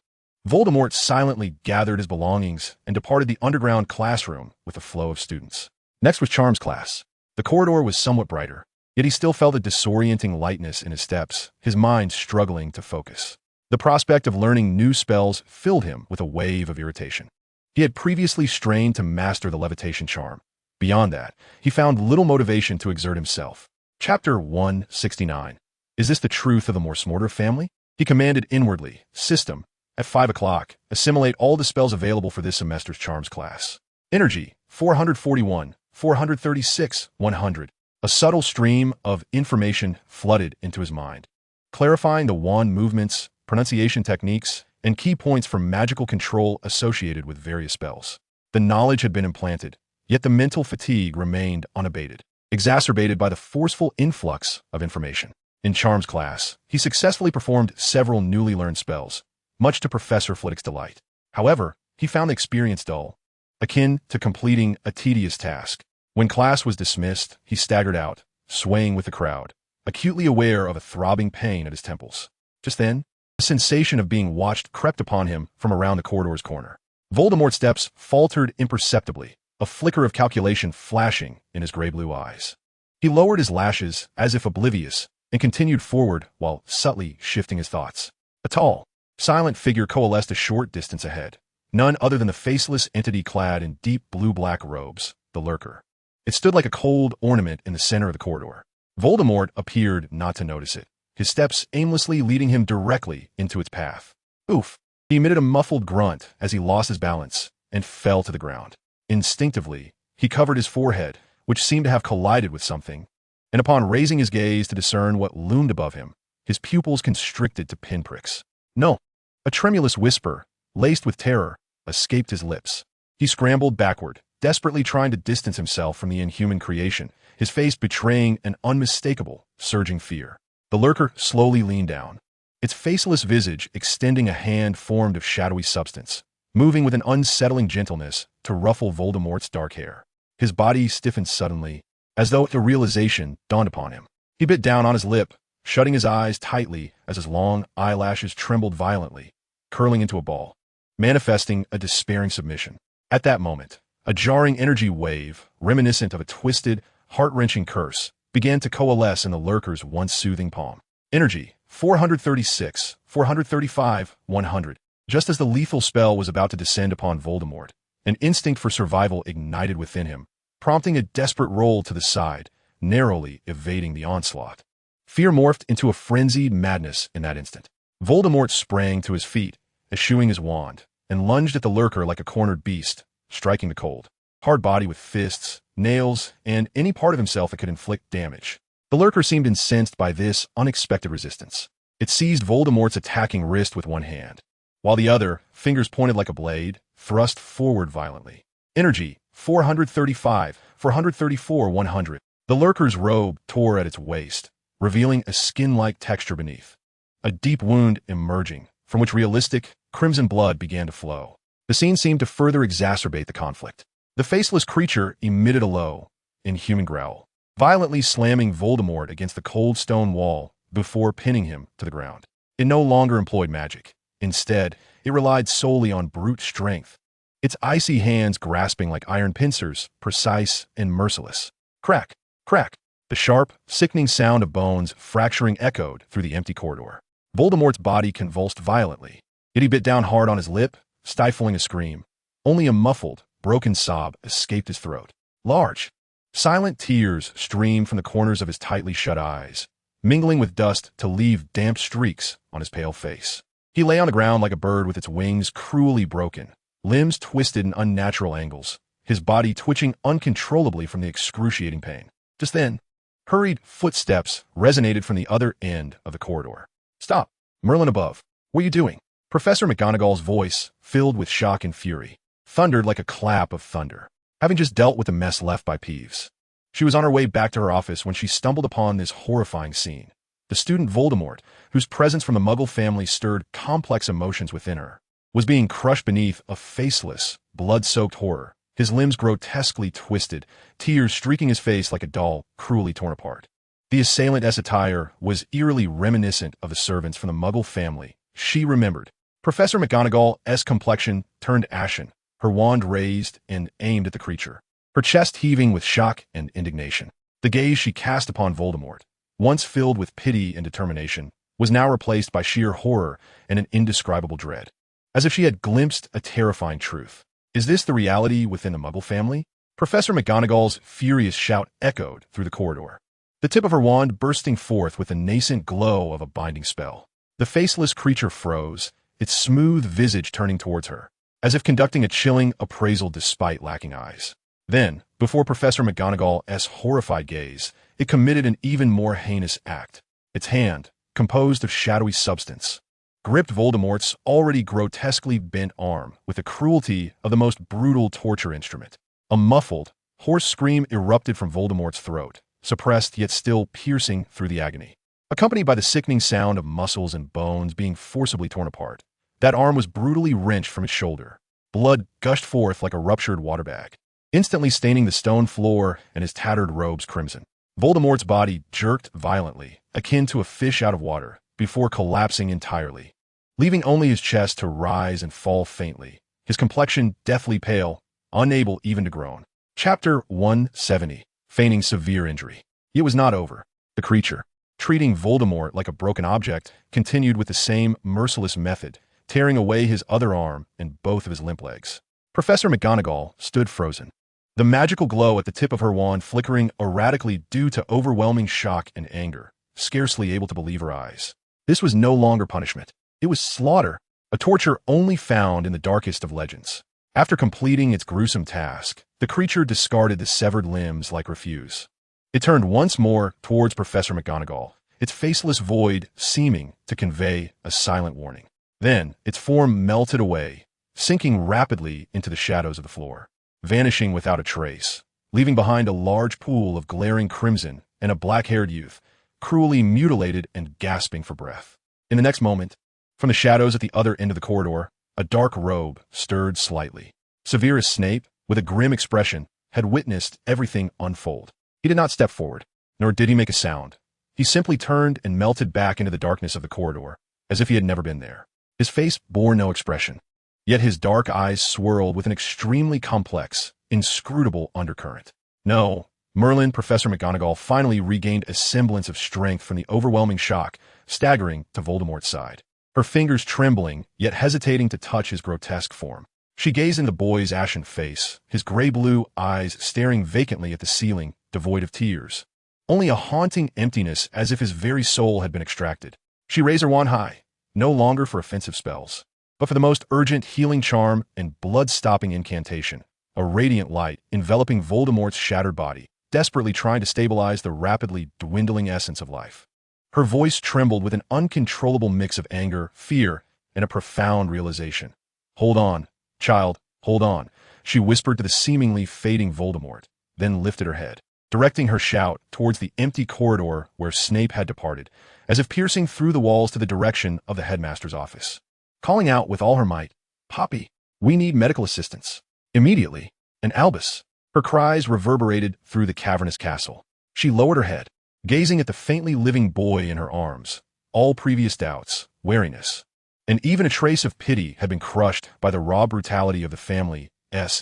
Voldemort silently gathered his belongings and departed the underground classroom with a flow of students. Next was Charms class. The corridor was somewhat brighter, yet he still felt a disorienting lightness in his steps, his mind struggling to focus. The prospect of learning new spells filled him with a wave of irritation. He had previously strained to master the levitation charm. Beyond that, he found little motivation to exert himself. Chapter 169. Is this the truth of the Morsmordra family? He commanded inwardly, System, at 5 o'clock, assimilate all the spells available for this semester's Charms class. Energy, 441, 436, 100. A subtle stream of information flooded into his mind, clarifying the wand movements, pronunciation techniques, and key points for magical control associated with various spells. The knowledge had been implanted, yet the mental fatigue remained unabated, exacerbated by the forceful influx of information. In Charms class, he successfully performed several newly learned spells, much to Professor Flitwick's delight. However, he found the experience dull. akin to completing a tedious task. When class was dismissed, he staggered out, swaying with the crowd, acutely aware of a throbbing pain at his temples. Just then, a sensation of being watched crept upon him from around the corridor's corner. Voldemort's steps faltered imperceptibly, a flicker of calculation flashing in his gray-blue eyes. He lowered his lashes as if oblivious and continued forward while subtly shifting his thoughts. A tall, silent figure coalesced a short distance ahead, none other than the faceless entity clad in deep blue-black robes, the Lurker. It stood like a cold ornament in the center of the corridor. Voldemort appeared not to notice it, his steps aimlessly leading him directly into its path. Oof! He emitted a muffled grunt as he lost his balance and fell to the ground. Instinctively, he covered his forehead, which seemed to have collided with something, and upon raising his gaze to discern what loomed above him, his pupils constricted to pinpricks. No! A tremulous whisper, laced with terror, escaped his lips. He scrambled backward, desperately trying to distance himself from the inhuman creation, his face betraying an unmistakable, surging fear. The Lurker slowly leaned down, its faceless visage extending a hand formed of shadowy substance, moving with an unsettling gentleness to ruffle Voldemort's dark hair. His body stiffened suddenly, as though a realization dawned upon him. He bit down on his lip, shutting his eyes tightly as his long eyelashes trembled violently, curling into a ball, manifesting a despairing submission. At that moment, a jarring energy wave, reminiscent of a twisted, heart-wrenching curse, began to coalesce in the Lurker's once soothing palm. Energy, 436, 435, 100. Just as the lethal spell was about to descend upon Voldemort, an instinct for survival ignited within him, prompting a desperate roll to the side, narrowly evading the onslaught. Fear morphed into a frenzied madness in that instant. Voldemort sprang to his feet, eschewing his wand, and lunged at the Lurker like a cornered beast, striking the cold, hard body with fists, nails, and any part of himself that could inflict damage. The Lurker seemed incensed by this unexpected resistance. It seized Voldemort's attacking wrist with one hand, while the other, fingers pointed like a blade, thrust forward violently. Energy, 435, 434, 100. The Lurker's robe tore at its waist, revealing a skin-like texture beneath, a deep wound emerging, from which realistic, crimson blood began to flow. The scene seemed to further exacerbate the conflict. The faceless creature emitted a low, inhuman growl, violently slamming Voldemort against the cold stone wall before pinning him to the ground. It no longer employed magic. Instead, it relied solely on brute strength, its icy hands grasping like iron pincers, precise and merciless. Crack, crack. The sharp, sickening sound of bones fracturing echoed through the empty corridor. Voldemort's body convulsed violently, yet he bit down hard on his lip, stifling a scream. Only a muffled, broken sob escaped his throat. Large, silent tears streamed from the corners of his tightly shut eyes, mingling with dust to leave damp streaks on his pale face. He lay on the ground like a bird with its wings cruelly broken, limbs twisted in unnatural angles, his body twitching uncontrollably from the excruciating pain. Just then, hurried footsteps resonated from the other end of the corridor. "Stop! Merlin above! What are you doing?" Professor McGonagall's voice, filled with shock and fury, thundered like a clap of thunder, having just dealt with the mess left by Peeves. She was on her way back to her office when she stumbled upon this horrifying scene. The student Voldemort, whose presence from the Muggle family stirred complex emotions within her, was being crushed beneath a faceless, blood-soaked horror, his limbs grotesquely twisted, tears streaking his face like a doll cruelly torn apart. The assailant's attire was eerily reminiscent of the servants from the Muggle family she remembered. Professor McGonagall's complexion turned ashen, her wand raised and aimed at the creature, her chest heaving with shock and indignation. The gaze she cast upon Voldemort, once filled with pity and determination, was now replaced by sheer horror and an indescribable dread, as if she had glimpsed a terrifying truth. Is this the reality within the Muggle family? Professor McGonagall's furious shout echoed through the corridor, the tip of her wand bursting forth with the nascent glow of a binding spell. The faceless creature froze, its smooth visage turning towards her, as if conducting a chilling appraisal despite lacking eyes. Then, before Professor McGonagall's horrified gaze, it committed an even more heinous act. Its hand, composed of shadowy substance, gripped Voldemort's already grotesquely bent arm with the cruelty of the most brutal torture instrument. A muffled, hoarse scream erupted from Voldemort's throat, suppressed yet still piercing through the agony, accompanied by the sickening sound of muscles and bones being forcibly torn apart. That arm was brutally wrenched from its shoulder. Blood gushed forth like a ruptured water bag, instantly staining the stone floor and his tattered robes crimson. Voldemort's body jerked violently, akin to a fish out of water, before collapsing entirely, leaving only his chest to rise and fall faintly, his complexion deathly pale, unable even to groan. Chapter 170. Feigning severe injury. It was not over. The creature, treating Voldemort like a broken object, continued with the same merciless method, tearing away his other arm and both of his limp legs. Professor McGonagall stood frozen, the magical glow at the tip of her wand flickering erratically due to overwhelming shock and anger, scarcely able to believe her eyes. This was no longer punishment. It was slaughter, a torture only found in the darkest of legends. After completing its gruesome task, the creature discarded the severed limbs like refuse. It turned once more towards Professor McGonagall, its faceless void seeming to convey a silent warning. Then, its form melted away, sinking rapidly into the shadows of the floor, vanishing without a trace, leaving behind a large pool of glaring crimson and a black-haired youth, cruelly mutilated and gasping for breath. In the next moment, from the shadows at the other end of the corridor, a dark robe stirred slightly. Severus Snape, with a grim expression, had witnessed everything unfold. He did not step forward, nor did he make a sound. He simply turned and melted back into the darkness of the corridor, as if he had never been there. His face bore no expression, yet his dark eyes swirled with an extremely complex, inscrutable undercurrent. No, Merlin, Professor McGonagall finally regained a semblance of strength from the overwhelming shock, staggering to Voldemort's side, her fingers trembling, yet hesitating to touch his grotesque form. She gazed into the boy's ashen face, his gray-blue eyes staring vacantly at the ceiling, devoid of tears. Only a haunting emptiness as if his very soul had been extracted. She raised her wand high, no longer for offensive spells, but for the most urgent healing charm and blood-stopping incantation, a radiant light enveloping Voldemort's shattered body, desperately trying to stabilize the rapidly dwindling essence of life. Her voice trembled with an uncontrollable mix of anger, fear, and a profound realization. "Hold on, child, hold on," she whispered to the seemingly fading Voldemort, then lifted her head, directing her shout towards the empty corridor where Snape had departed, as if piercing through the walls to the direction of the headmaster's office. Calling out with all her might, "Poppy, we need medical assistance. Immediately." And Albus. Her cries reverberated through the cavernous castle. She lowered her head, gazing at the faintly living boy in her arms. All previous doubts, wariness, and even a trace of pity had been crushed by the raw brutality of the family's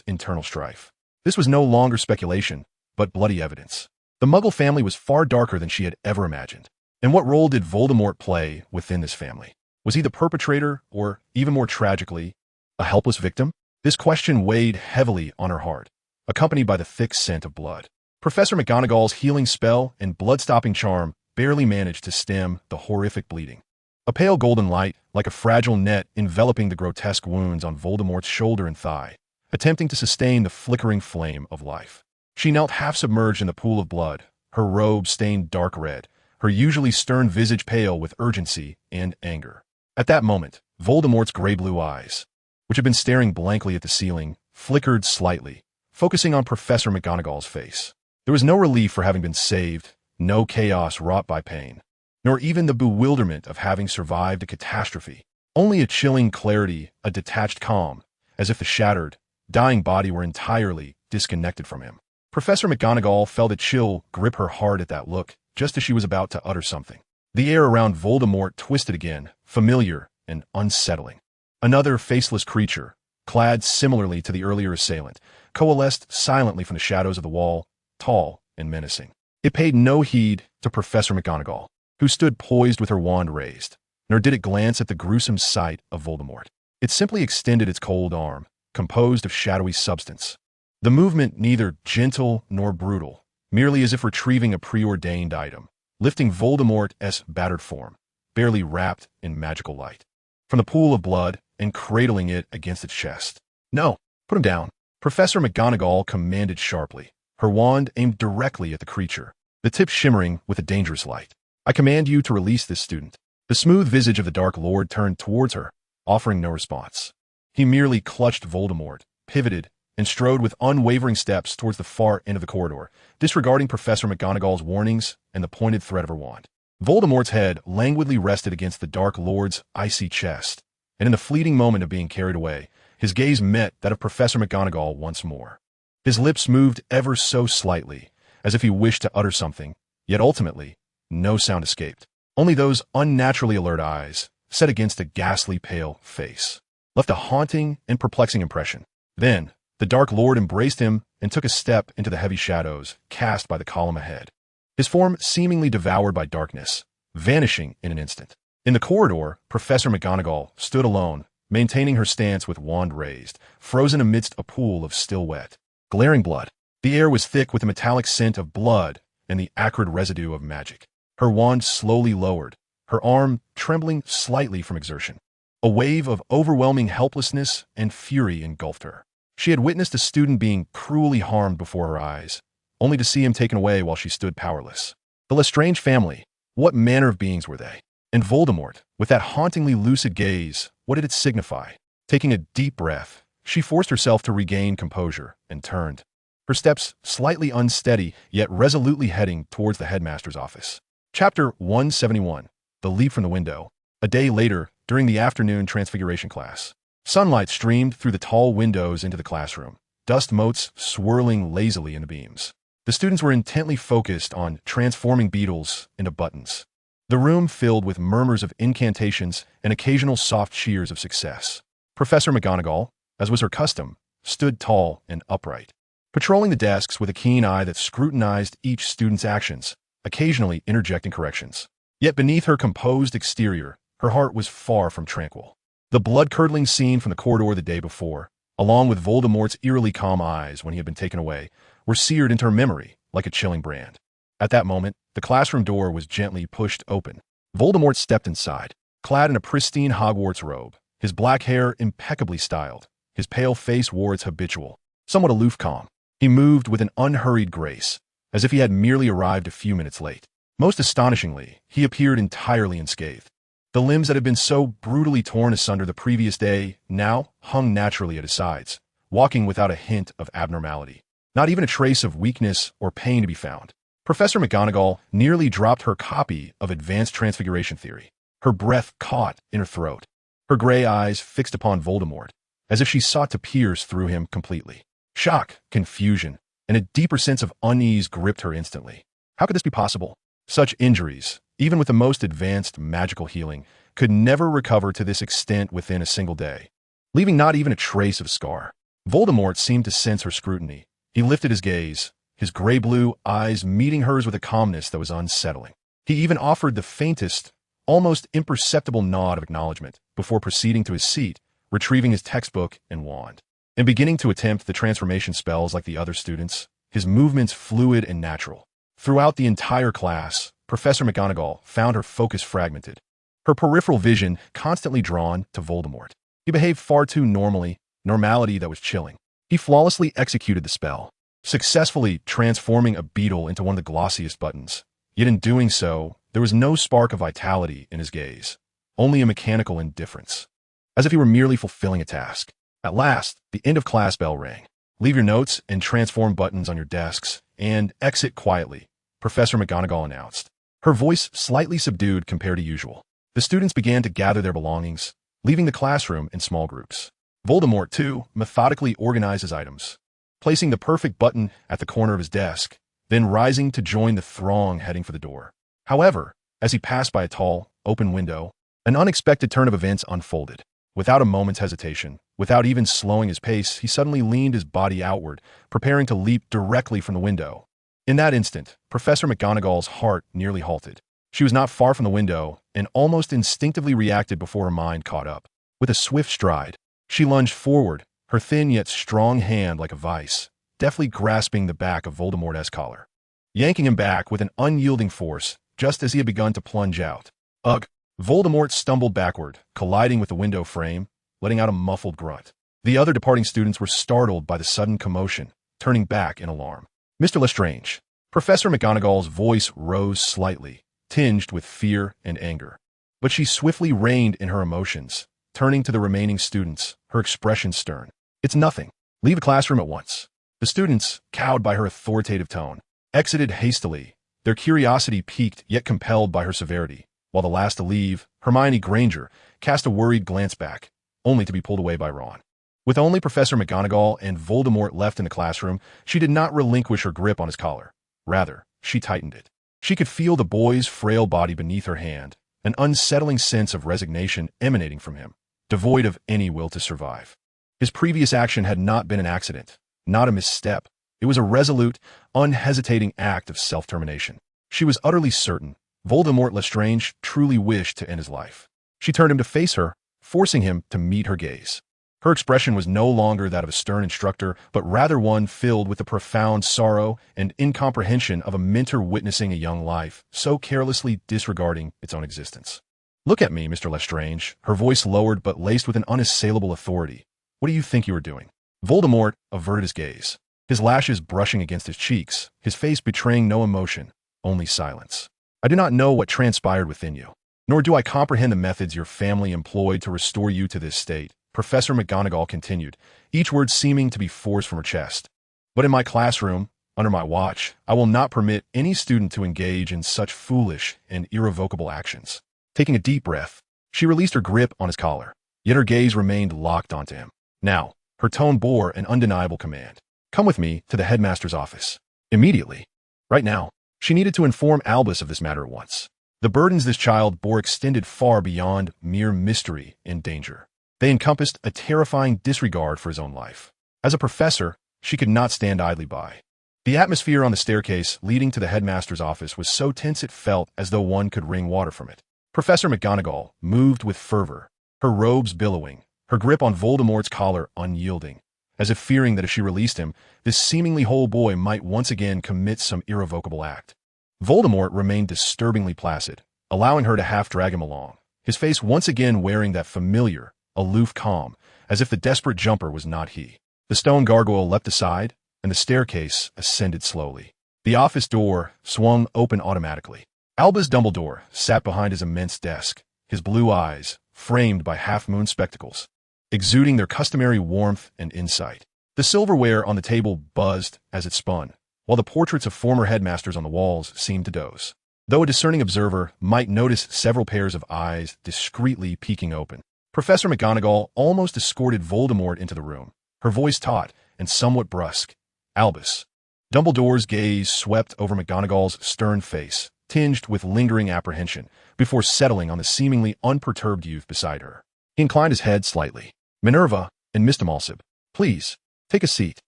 internal strife. This was no longer speculation, but bloody evidence. The Muggle family was far darker than she had ever imagined. And what role did Voldemort play within this family? Was he the perpetrator, or, even more tragically, a helpless victim? This question weighed heavily on her heart, accompanied by the thick scent of blood. Professor McGonagall's healing spell and blood-stopping charm barely managed to stem the horrific bleeding. A pale golden light, like a fragile net enveloping the grotesque wounds on Voldemort's shoulder and thigh, attempting to sustain the flickering flame of life. She knelt half-submerged in the pool of blood, her robe stained dark red, her usually stern visage pale with urgency and anger. At that moment, Voldemort's gray-blue eyes, which had been staring blankly at the ceiling, flickered slightly, focusing on Professor McGonagall's face. There was no relief for having been saved, no chaos wrought by pain, nor even the bewilderment of having survived a catastrophe. Only a chilling clarity, a detached calm, as if the shattered, dying body were entirely disconnected from him. Professor McGonagall felt a chill grip her heart at that look, just as she was about to utter something. The air around Voldemort twisted again, familiar and unsettling. Another faceless creature, clad similarly to the earlier assailant, coalesced silently from the shadows of the wall, tall and menacing. It paid no heed to Professor McGonagall, who stood poised with her wand raised, nor did it glance at the gruesome sight of Voldemort. It simply extended its cold arm, composed of shadowy substance. The movement neither gentle nor brutal, merely as if retrieving a preordained item, lifting Voldemort's battered form, barely wrapped in magical light, from the pool of blood and cradling it against its chest. "No, put him down," Professor McGonagall commanded sharply, her wand aimed directly at the creature, the tip shimmering with a dangerous light. "I command you to release this student." The smooth visage of the Dark Lord turned towards her, offering no response. He merely clutched Voldemort, pivoted, and strode with unwavering steps towards the far end of the corridor, disregarding Professor McGonagall's warnings and the pointed threat of her wand. Voldemort's head languidly rested against the Dark Lord's icy chest, and in the fleeting moment of being carried away, his gaze met that of Professor McGonagall once more. His lips moved ever so slightly, as if he wished to utter something, yet ultimately, no sound escaped. Only those unnaturally alert eyes, set against a ghastly pale face, left a haunting and perplexing impression. Then, the Dark Lord embraced him and took a step into the heavy shadows cast by the column ahead, his form seemingly devoured by darkness, vanishing in an instant. In the corridor, Professor McGonagall stood alone, maintaining her stance with wand raised, frozen amidst a pool of still wet, glaring blood. The air was thick with the metallic scent of blood and the acrid residue of magic. Her wand slowly lowered, her arm trembling slightly from exertion. A wave of overwhelming helplessness and fury engulfed her. She had witnessed a student being cruelly harmed before her eyes, only to see him taken away while she stood powerless. The Lestrange family, what manner of beings were they? And Voldemort, with that hauntingly lucid gaze, what did it signify? Taking a deep breath, she forced herself to regain composure and turned, her steps slightly unsteady yet resolutely heading towards the headmaster's office. Chapter 171, The Leap from the Window. A day later, during the afternoon transfiguration class, sunlight streamed through the tall windows into the classroom, dust motes swirling lazily in the beams. The students were intently focused on transforming beetles into buttons. The room filled with murmurs of incantations and occasional soft cheers of success. Professor McGonagall, as was her custom, stood tall and upright, patrolling the desks with a keen eye that scrutinized each student's actions, occasionally interjecting corrections. Yet beneath her composed exterior, her heart was far from tranquil. The blood-curdling scene from the corridor the day before, along with Voldemort's eerily calm eyes when he had been taken away, were seared into her memory like a chilling brand. At that moment, the classroom door was gently pushed open. Voldemort stepped inside, clad in a pristine Hogwarts robe, his black hair impeccably styled. His pale face wore its habitual, somewhat aloof calm. He moved with an unhurried grace, as if he had merely arrived a few minutes late. Most astonishingly, he appeared entirely unscathed. The limbs that had been so brutally torn asunder the previous day now hung naturally at his sides, walking without a hint of abnormality. Not even a trace of weakness or pain to be found. Professor McGonagall nearly dropped her copy of Advanced Transfiguration Theory, her breath caught in her throat, her gray eyes fixed upon Voldemort, as if she sought to pierce through him completely. Shock, confusion, and a deeper sense of unease gripped her instantly. How could this be possible? Such injuries, even with the most advanced magical healing, could never recover to this extent within a single day, leaving not even a trace of scar. Voldemort seemed to sense her scrutiny. He lifted his gaze, his gray-blue eyes meeting hers with a calmness that was unsettling. He even offered the faintest, almost imperceptible nod of acknowledgement before proceeding to his seat, retrieving his textbook and wand, and beginning to attempt the transformation spells like the other students, his movements fluid and natural. Throughout the entire class, Professor McGonagall found her focus fragmented, her peripheral vision constantly drawn to Voldemort. He behaved far too normally, normality that was chilling. He flawlessly executed the spell, successfully transforming a beetle into one of the glossiest buttons. Yet in doing so, there was no spark of vitality in his gaze, only a mechanical indifference, as if he were merely fulfilling a task. At last, the end-of-class bell rang. Leave your notes and transform buttons on your desks, and exit quietly, Professor McGonagall announced, her voice slightly subdued compared to usual. The students began to gather their belongings, leaving the classroom in small groups. Voldemort, too, methodically organized his items, placing the perfect button at the corner of his desk, then rising to join the throng heading for the door. However, as he passed by a tall, open window, an unexpected turn of events unfolded. Without a moment's hesitation, without even slowing his pace, he suddenly leaned his body outward, preparing to leap directly from the window. In that instant, Professor McGonagall's heart nearly halted. She was not far from the window and almost instinctively reacted before her mind caught up. With a swift stride, she lunged forward, her thin yet strong hand like a vice, deftly grasping the back of Voldemort's collar, yanking him back with an unyielding force just as he had begun to plunge out. Ugh! Voldemort stumbled backward, colliding with the window frame, letting out a muffled grunt. The other departing students were startled by the sudden commotion, turning back in alarm. Mr. Lestrange. Professor McGonagall's voice rose slightly, tinged with fear and anger. But she swiftly reined in her emotions, turning to the remaining students, her expression stern. It's nothing. Leave the classroom at once. The students, cowed by her authoritative tone, exited hastily, their curiosity piqued yet compelled by her severity, while the last to leave, Hermione Granger, cast a worried glance back, only to be pulled away by Ron. With only Professor McGonagall and Voldemort left in the classroom, she did not relinquish her grip on his collar. Rather, she tightened it. She could feel the boy's frail body beneath her hand, an unsettling sense of resignation emanating from him, devoid of any will to survive. His previous action had not been an accident, not a misstep. It was a resolute, unhesitating act of self-termination. She was utterly certain Voldemort Lestrange truly wished to end his life. She turned him to face her, forcing him to meet her gaze. Her expression was no longer that of a stern instructor, but rather one filled with the profound sorrow and incomprehension of a mentor witnessing a young life, so carelessly disregarding its own existence. "Look at me, Mr. Lestrange," her voice lowered but laced with an unassailable authority. "What do you think you are doing?" Voldemort averted his gaze, his lashes brushing against his cheeks, his face betraying no emotion, only silence. "I do not know what transpired within you, nor do I comprehend the methods your family employed to restore you to this state," Professor McGonagall continued, each word seeming to be forced from her chest. "But in my classroom, under my watch, I will not permit any student to engage in such foolish and irrevocable actions." Taking a deep breath, she released her grip on his collar, yet her gaze remained locked onto him. Now, her tone bore an undeniable command. "Come with me to the headmaster's office. Immediately. Right now." She needed to inform Albus of this matter at once. The burdens this child bore extended far beyond mere mystery and danger. They encompassed a terrifying disregard for his own life. As a professor, she could not stand idly by. The atmosphere on the staircase leading to the headmaster's office was so tense it felt as though one could wring water from it. Professor McGonagall moved with fervor, her robes billowing, her grip on Voldemort's collar unyielding, as if fearing that if she released him, this seemingly whole boy might once again commit some irrevocable act. Voldemort remained disturbingly placid, allowing her to half-drag him along, his face once again wearing that familiar, aloof calm, as if the desperate jumper was not he. The stone gargoyle leapt aside, and the staircase ascended slowly. The office door swung open automatically. Albus Dumbledore sat behind his immense desk, his blue eyes, framed by half-moon spectacles, exuding their customary warmth and insight. The silverware on the table buzzed as it spun, while the portraits of former headmasters on the walls seemed to doze, though a discerning observer might notice several pairs of eyes discreetly peeking open. Professor McGonagall almost escorted Voldemort into the room, her voice taut and somewhat brusque. "Albus." Dumbledore's gaze swept over McGonagall's stern face, tinged with lingering apprehension, before settling on the seemingly unperturbed youth beside her. He inclined his head slightly. "Minerva and Mr. Malsib, please, take a seat."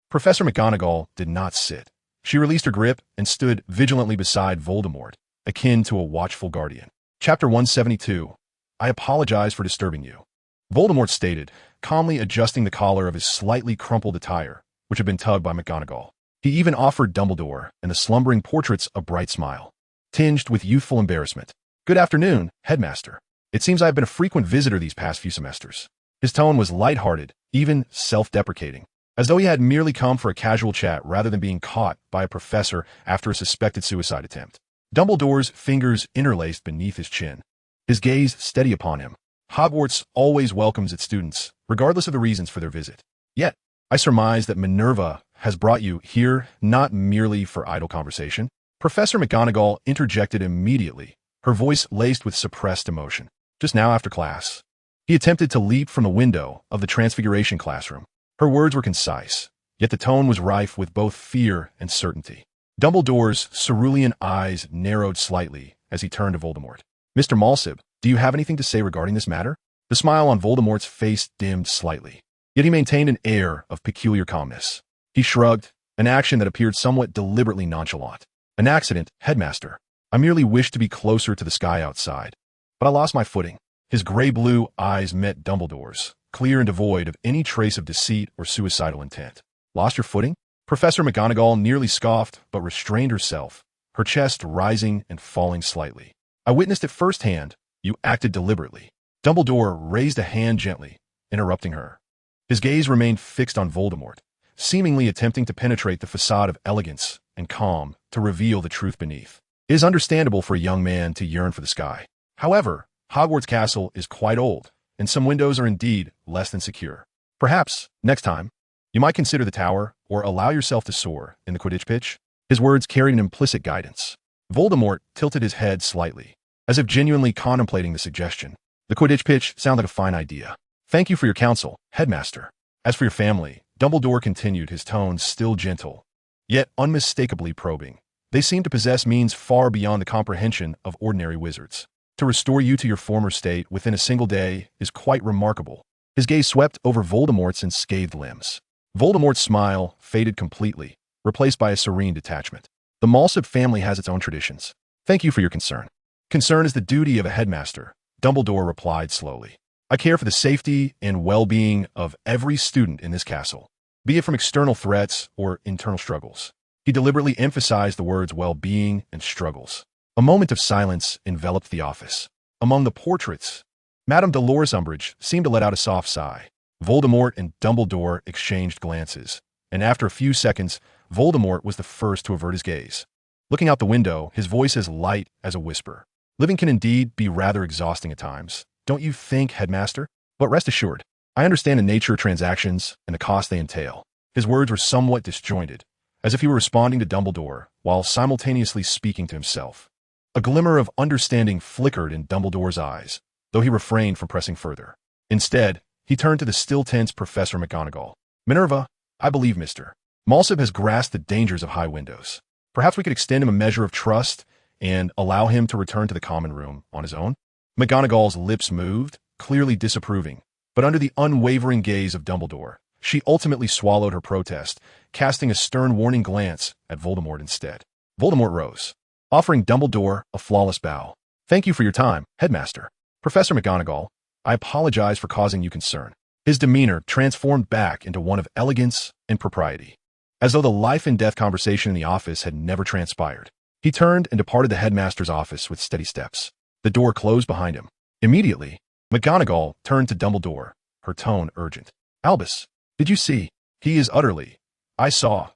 Professor McGonagall did not sit. She released her grip and stood vigilantly beside Voldemort, akin to a watchful guardian. Chapter 172. "I apologize for disturbing you," Voldemort stated, calmly adjusting the collar of his slightly crumpled attire, which had been tugged by McGonagall. He even offered Dumbledore and the slumbering portraits a bright smile, tinged with youthful embarrassment. "Good afternoon, Headmaster. It seems I have been a frequent visitor these past few semesters." His tone was light-hearted, even self-deprecating, as though he had merely come for a casual chat rather than being caught by a professor after a suspected suicide attempt. Dumbledore's fingers interlaced beneath his chin, his gaze steady upon him. "Hogwarts always welcomes its students, regardless of the reasons for their visit. Yet, I surmise that Minerva has brought you here not merely for idle conversation." Professor McGonagall interjected immediately, her voice laced with suppressed emotion. "Just now after class." He attempted to leap from the window of the Transfiguration classroom. Her words were concise, yet the tone was rife with both fear and certainty. Dumbledore's cerulean eyes narrowed slightly as he turned to Voldemort. "Mr. Malsib, do you have anything to say regarding this matter?" The smile on Voldemort's face dimmed slightly, yet he maintained an air of peculiar calmness. He shrugged, an action that appeared somewhat deliberately nonchalant. "An accident, Headmaster. I merely wished to be closer to the sky outside, but I lost my footing." His gray-blue eyes met Dumbledore's, clear and devoid of any trace of deceit or suicidal intent. "Lost your footing?" Professor McGonagall nearly scoffed, but restrained herself, her chest rising and falling slightly. "I witnessed it firsthand. You acted deliberately." Dumbledore raised a hand gently, interrupting her. His gaze remained fixed on Voldemort, seemingly attempting to penetrate the facade of elegance and calm to reveal the truth beneath. It is understandable for a young man to yearn for the sky. However, Hogwarts Castle is quite old, and some windows are indeed less than secure. Perhaps, next time, you might consider the tower or allow yourself to soar in the Quidditch pitch. His words carried an implicit guidance. Voldemort tilted his head slightly, as if genuinely contemplating the suggestion. "The Quidditch pitch sounds like a fine idea. Thank you for your counsel, Headmaster." As for your family, Dumbledore continued, his tone still gentle, yet unmistakably probing. They seem to possess means far beyond the comprehension of ordinary wizards. To restore you to your former state within a single day is quite remarkable. His gaze swept over Voldemort's unscathed limbs. Voldemort's smile faded completely, replaced by a serene detachment. The Malsip family has its own traditions. Thank you for your concern. Concern is the duty of a headmaster, Dumbledore replied slowly. I care for the safety and well-being of every student in this castle, be it from external threats or internal struggles. He deliberately emphasized the words well-being and struggles. A moment of silence enveloped the office. Among the portraits, Madame Dolores Umbridge seemed to let out a soft sigh. Voldemort and Dumbledore exchanged glances, and after a few seconds, Voldemort was the first to avert his gaze. Looking out the window, his voice as light as a whisper. Living can indeed be rather exhausting at times, don't you think, Headmaster? But rest assured, I understand the nature of transactions and the cost they entail. His words were somewhat disjointed, as if he were responding to Dumbledore while simultaneously speaking to himself. A glimmer of understanding flickered in Dumbledore's eyes, though he refrained from pressing further. Instead, he turned to the still-tense Professor McGonagall. Minerva, I believe Mr. Malsip has grasped the dangers of high windows. Perhaps we could extend him a measure of trust and allow him to return to the common room on his own? McGonagall's lips moved, clearly disapproving, but under the unwavering gaze of Dumbledore, she ultimately swallowed her protest, casting a stern warning glance at Voldemort instead. Voldemort rose, offering Dumbledore a flawless bow. Thank you for your time, Headmaster. Professor McGonagall, I apologize for causing you concern. His demeanor transformed back into one of elegance and propriety, as though the life-and-death conversation in the office had never transpired. He turned and departed the headmaster's office with steady steps. The door closed behind him. Immediately, McGonagall turned to Dumbledore, her tone urgent. Albus, did you see? He is utterly. I saw.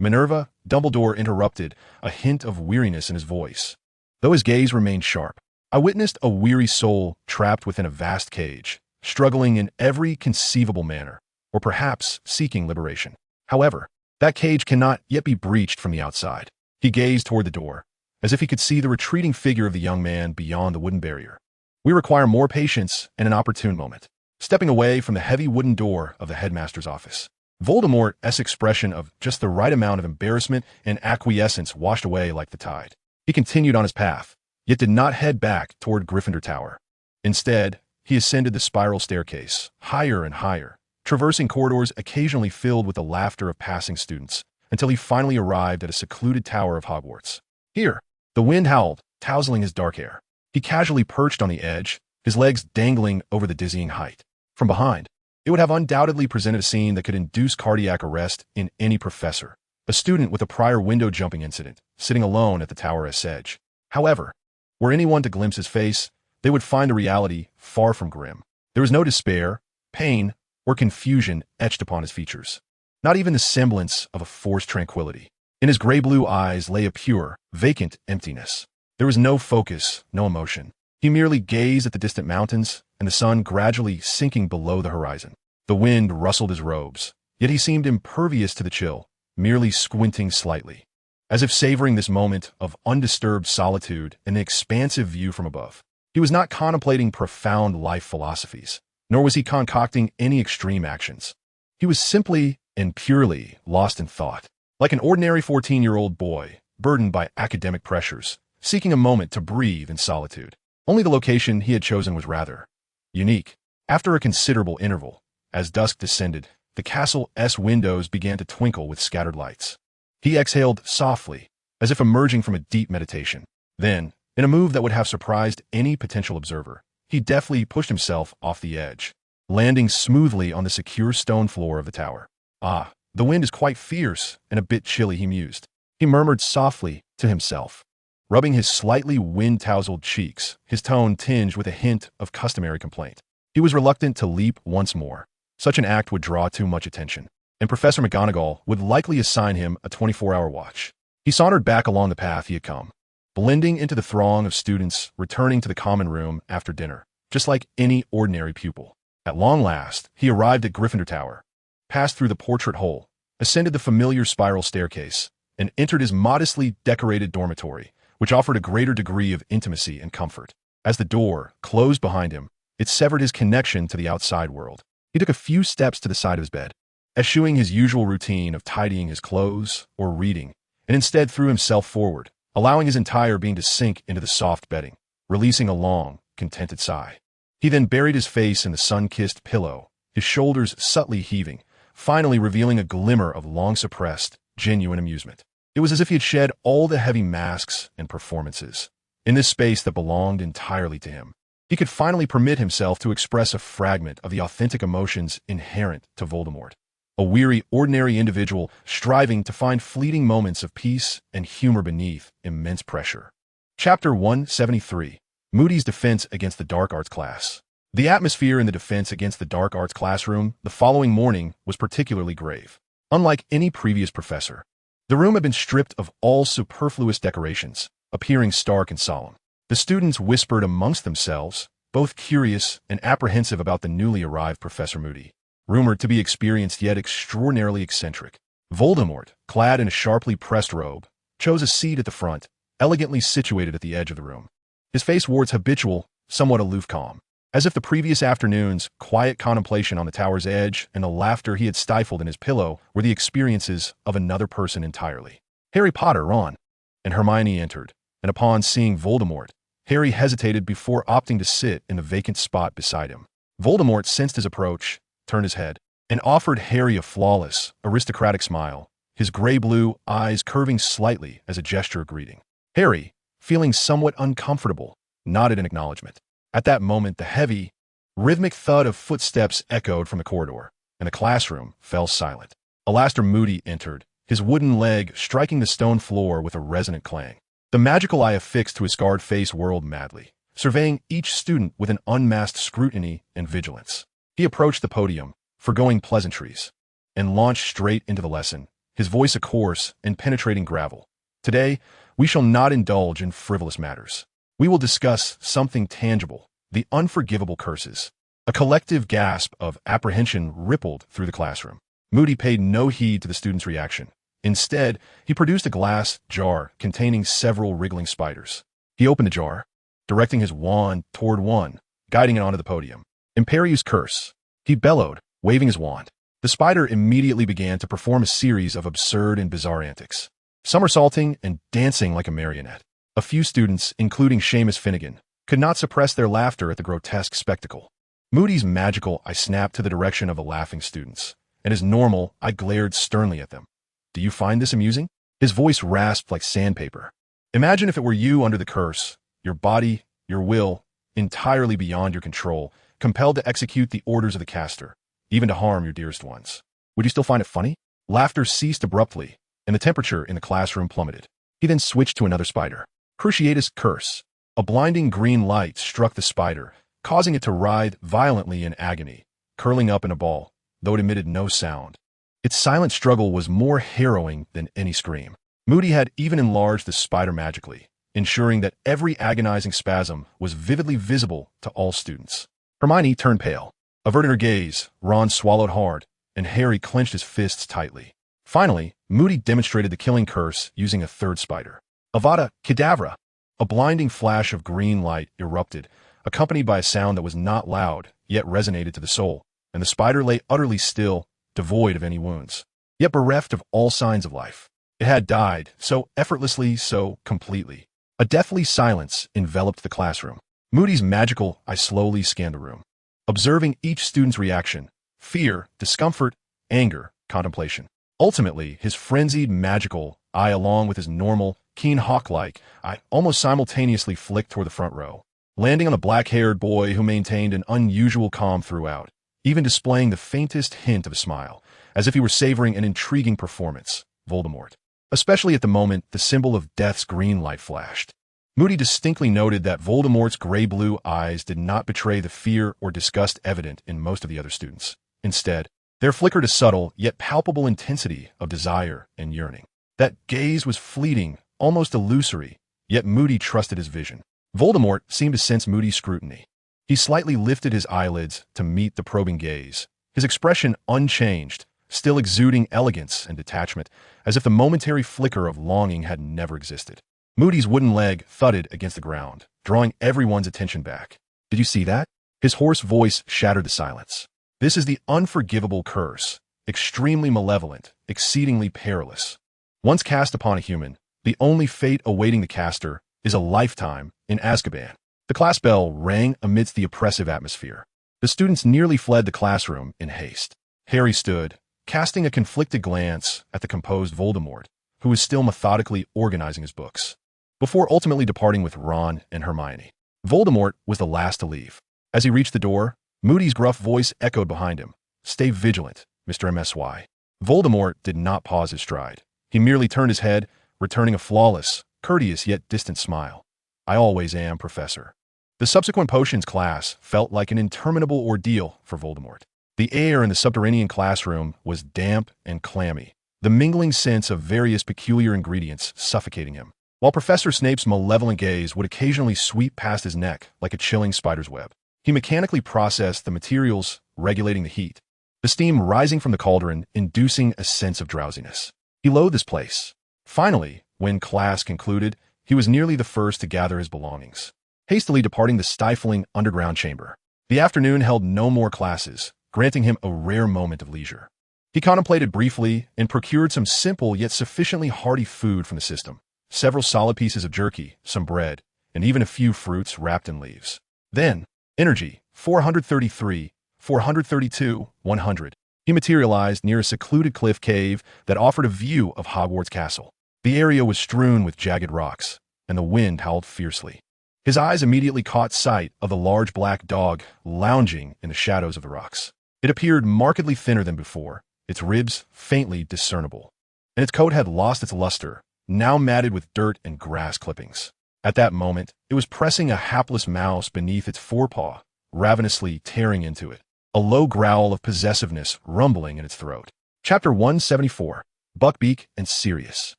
Minerva, Dumbledore interrupted, a hint of weariness in his voice, though his gaze remained sharp. I witnessed a weary soul trapped within a vast cage, struggling in every conceivable manner, or perhaps seeking liberation. However, that cage cannot yet be breached from the outside. He gazed toward the door, as if he could see the retreating figure of the young man beyond the wooden barrier. We require more patience and an opportune moment. Stepping away from the heavy wooden door of the headmaster's office, Voldemort's expression of just the right amount of embarrassment and acquiescence washed away like the tide. He continued on his path, yet did not head back toward Gryffindor Tower. Instead, he ascended the spiral staircase, higher and higher, traversing corridors occasionally filled with the laughter of passing students, until he finally arrived at a secluded tower of Hogwarts. Here, the wind howled, tousling his dark hair. He casually perched on the edge, his legs dangling over the dizzying height. From behind, it would have undoubtedly presented a scene that could induce cardiac arrest in any professor. A student with a prior window-jumping incident, sitting alone at the tower's edge. However, were anyone to glimpse his face, they would find the reality far from grim. There was no despair, pain, or confusion etched upon his features. Not even the semblance of a forced tranquility. In his gray-blue eyes lay a pure, vacant emptiness. There was no focus, no emotion. He merely gazed at the distant mountains and the sun gradually sinking below the horizon. The wind rustled his robes, yet he seemed impervious to the chill, merely squinting slightly, as if savoring this moment of undisturbed solitude and an expansive view from above. He was not contemplating profound life philosophies, nor was he concocting any extreme actions. He was simply and purely lost in thought, like an ordinary 14-year-old boy, burdened by academic pressures, seeking a moment to breathe in solitude. Only the location he had chosen was rather unique. After a considerable interval, as dusk descended, the castle's windows began to twinkle with scattered lights. He exhaled softly, as if emerging from a deep meditation. Then, in a move that would have surprised any potential observer, he deftly pushed himself off the edge, landing smoothly on the secure stone floor of the tower. Ah, the wind is quite fierce and a bit chilly, he mused. He murmured softly to himself, rubbing his slightly wind-tousled cheeks, his tone tinged with a hint of customary complaint. He was reluctant to leap once more. Such an act would draw too much attention, and Professor McGonagall would likely assign him a 24-hour watch. He sauntered back along the path he had come, blending into the throng of students returning to the common room after dinner, just like any ordinary pupil. At long last, he arrived at Gryffindor Tower, passed through the portrait hole, ascended the familiar spiral staircase, and entered his modestly decorated dormitory, which offered a greater degree of intimacy and comfort. As the door closed behind him, it severed his connection to the outside world. He took a few steps to the side of his bed, eschewing his usual routine of tidying his clothes or reading, and instead threw himself forward, allowing his entire being to sink into the soft bedding, releasing a long, contented sigh. He then buried his face in the sun-kissed pillow, his shoulders subtly heaving, finally revealing a glimmer of long-suppressed, genuine amusement. It was as if he had shed all the heavy masks and performances. In this space that belonged entirely to him, he could finally permit himself to express a fragment of the authentic emotions inherent to Voldemort. A weary, ordinary individual striving to find fleeting moments of peace and humor beneath immense pressure. Chapter 173. Moody's Defense Against the Dark Arts Class. The atmosphere in the Defense Against the Dark Arts classroom the following morning was particularly grave. Unlike any previous professor, the room had been stripped of all superfluous decorations, appearing stark and solemn. The students whispered amongst themselves, both curious and apprehensive about the newly arrived Professor Moody, rumored to be experienced yet extraordinarily eccentric. Voldemort, clad in a sharply pressed robe, chose a seat at the front, elegantly situated at the edge of the room. His face wore its habitual, somewhat aloof calm, as if the previous afternoon's quiet contemplation on the tower's edge and the laughter he had stifled in his pillow were the experiences of another person entirely. Harry Potter, Ron, and Hermione entered, and upon seeing Voldemort, Harry hesitated before opting to sit in the vacant spot beside him. Voldemort sensed his approach, turned his head, and offered Harry a flawless, aristocratic smile, his gray-blue eyes curving slightly as a gesture of greeting. Harry, feeling somewhat uncomfortable, nodded in acknowledgement. At that moment, the heavy, rhythmic thud of footsteps echoed from the corridor, and the classroom fell silent. Alastor Moody entered, his wooden leg striking the stone floor with a resonant clang. The magical eye affixed to his scarred face whirled madly, surveying each student with an unmasked scrutiny and vigilance. He approached the podium, forgoing pleasantries, and launched straight into the lesson, his voice a coarse and penetrating gravel. Today, we shall not indulge in frivolous matters. We will discuss something tangible, the unforgivable curses. A collective gasp of apprehension rippled through the classroom. Moody paid no heed to the students' reaction. Instead, he produced a glass jar containing several wriggling spiders. He opened the jar, directing his wand toward one, guiding it onto the podium. Imperius Curse, he bellowed, waving his wand. The spider immediately began to perform a series of absurd and bizarre antics, somersaulting and dancing like a marionette. A few students, including Seamus Finnegan, could not suppress their laughter at the grotesque spectacle. Moody's magical eye snapped to the direction of the laughing students, and as normal, I glared sternly at them. Do you find this amusing? His voice rasped like sandpaper. Imagine if it were you under the curse, your body, your will, entirely beyond your control, compelled to execute the orders of the caster, even to harm your dearest ones. Would you still find it funny? Laughter ceased abruptly, and the temperature in the classroom plummeted. He then switched to another spider. Cruciatus Curse. A blinding green light struck the spider, causing it to writhe violently in agony, curling up in a ball, though it emitted no sound. Its silent struggle was more harrowing than any scream. Moody had even enlarged the spider magically, ensuring that every agonizing spasm was vividly visible to all students. Hermione turned pale. Averting her gaze, Ron swallowed hard, and Harry clenched his fists tightly. Finally, Moody demonstrated the killing curse using a third spider. Avada Kedavra! A blinding flash of green light erupted, accompanied by a sound that was not loud, yet resonated to the soul, and the spider lay utterly still, devoid of any wounds, yet bereft of all signs of life. It had died, so effortlessly, so completely. A deathly silence enveloped the classroom. Moody's magical eye slowly scanned the room, observing each student's reaction: fear, discomfort, anger, contemplation. Ultimately, his frenzied magical eye, along with his normal, keen hawk-like eye, almost simultaneously flicked toward the front row, landing on the black-haired boy who maintained an unusual calm throughout, even displaying the faintest hint of a smile, as if he were savoring an intriguing performance, Voldemort. Especially at the moment the symbol of death's green light flashed. Moody distinctly noted that Voldemort's gray-blue eyes did not betray the fear or disgust evident in most of the other students. Instead, there flickered a subtle yet palpable intensity of desire and yearning. That gaze was fleeting, almost illusory, yet Moody trusted his vision. Voldemort seemed to sense Moody's scrutiny. He slightly lifted his eyelids to meet the probing gaze, his expression unchanged, still exuding elegance and detachment, as if the momentary flicker of longing had never existed. Moody's wooden leg thudded against the ground, drawing everyone's attention back. Did you see that? His hoarse voice shattered the silence. This is the unforgivable curse, extremely malevolent, exceedingly perilous. Once cast upon a human, the only fate awaiting the caster is a lifetime in Azkaban. The class bell rang amidst the oppressive atmosphere. The students nearly fled the classroom in haste. Harry stood, casting a conflicted glance at the composed Voldemort, who was still methodically organizing his books, before ultimately departing with Ron and Hermione. Voldemort was the last to leave. As he reached the door, Moody's gruff voice echoed behind him. "Stay vigilant, Mr. MSY." Voldemort did not pause his stride. He merely turned his head, returning a flawless, courteous yet distant smile. "I always am, Professor." The subsequent potions class felt like an interminable ordeal for Voldemort. The air in the subterranean classroom was damp and clammy, the mingling scents of various peculiar ingredients suffocating him, while Professor Snape's malevolent gaze would occasionally sweep past his neck like a chilling spider's web. He mechanically processed the materials, regulating the heat, the steam rising from the cauldron, inducing a sense of drowsiness. He loathed this place. Finally, when class concluded, he was nearly the first to gather his belongings, hastily departing the stifling underground chamber. The afternoon held no more classes, granting him a rare moment of leisure. He contemplated briefly and procured some simple yet sufficiently hearty food from the system, several solid pieces of jerky, some bread, and even a few fruits wrapped in leaves. Then, energy, 433, 432, 100. He materialized near a secluded cliff cave that offered a view of Hogwarts Castle. The area was strewn with jagged rocks, and the wind howled fiercely. His eyes immediately caught sight of the large black dog lounging in the shadows of the rocks. It appeared markedly thinner than before, its ribs faintly discernible, and its coat had lost its luster, now matted with dirt and grass clippings. At that moment, it was pressing a hapless mouse beneath its forepaw, ravenously tearing into it, a low growl of possessiveness rumbling in its throat. Chapter 174. Buckbeak and Sirius.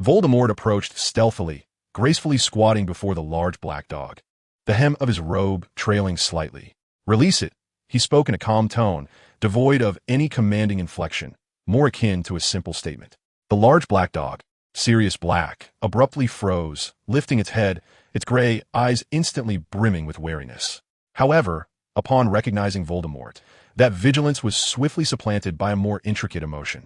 Voldemort approached stealthily, gracefully squatting before the large black dog, the hem of his robe trailing slightly. "Release it," he spoke in a calm tone, devoid of any commanding inflection, more akin to a simple statement. The large black dog, Sirius Black, abruptly froze, lifting its head, its gray eyes instantly brimming with wariness. However, upon recognizing Voldemort, that vigilance was swiftly supplanted by a more intricate emotion.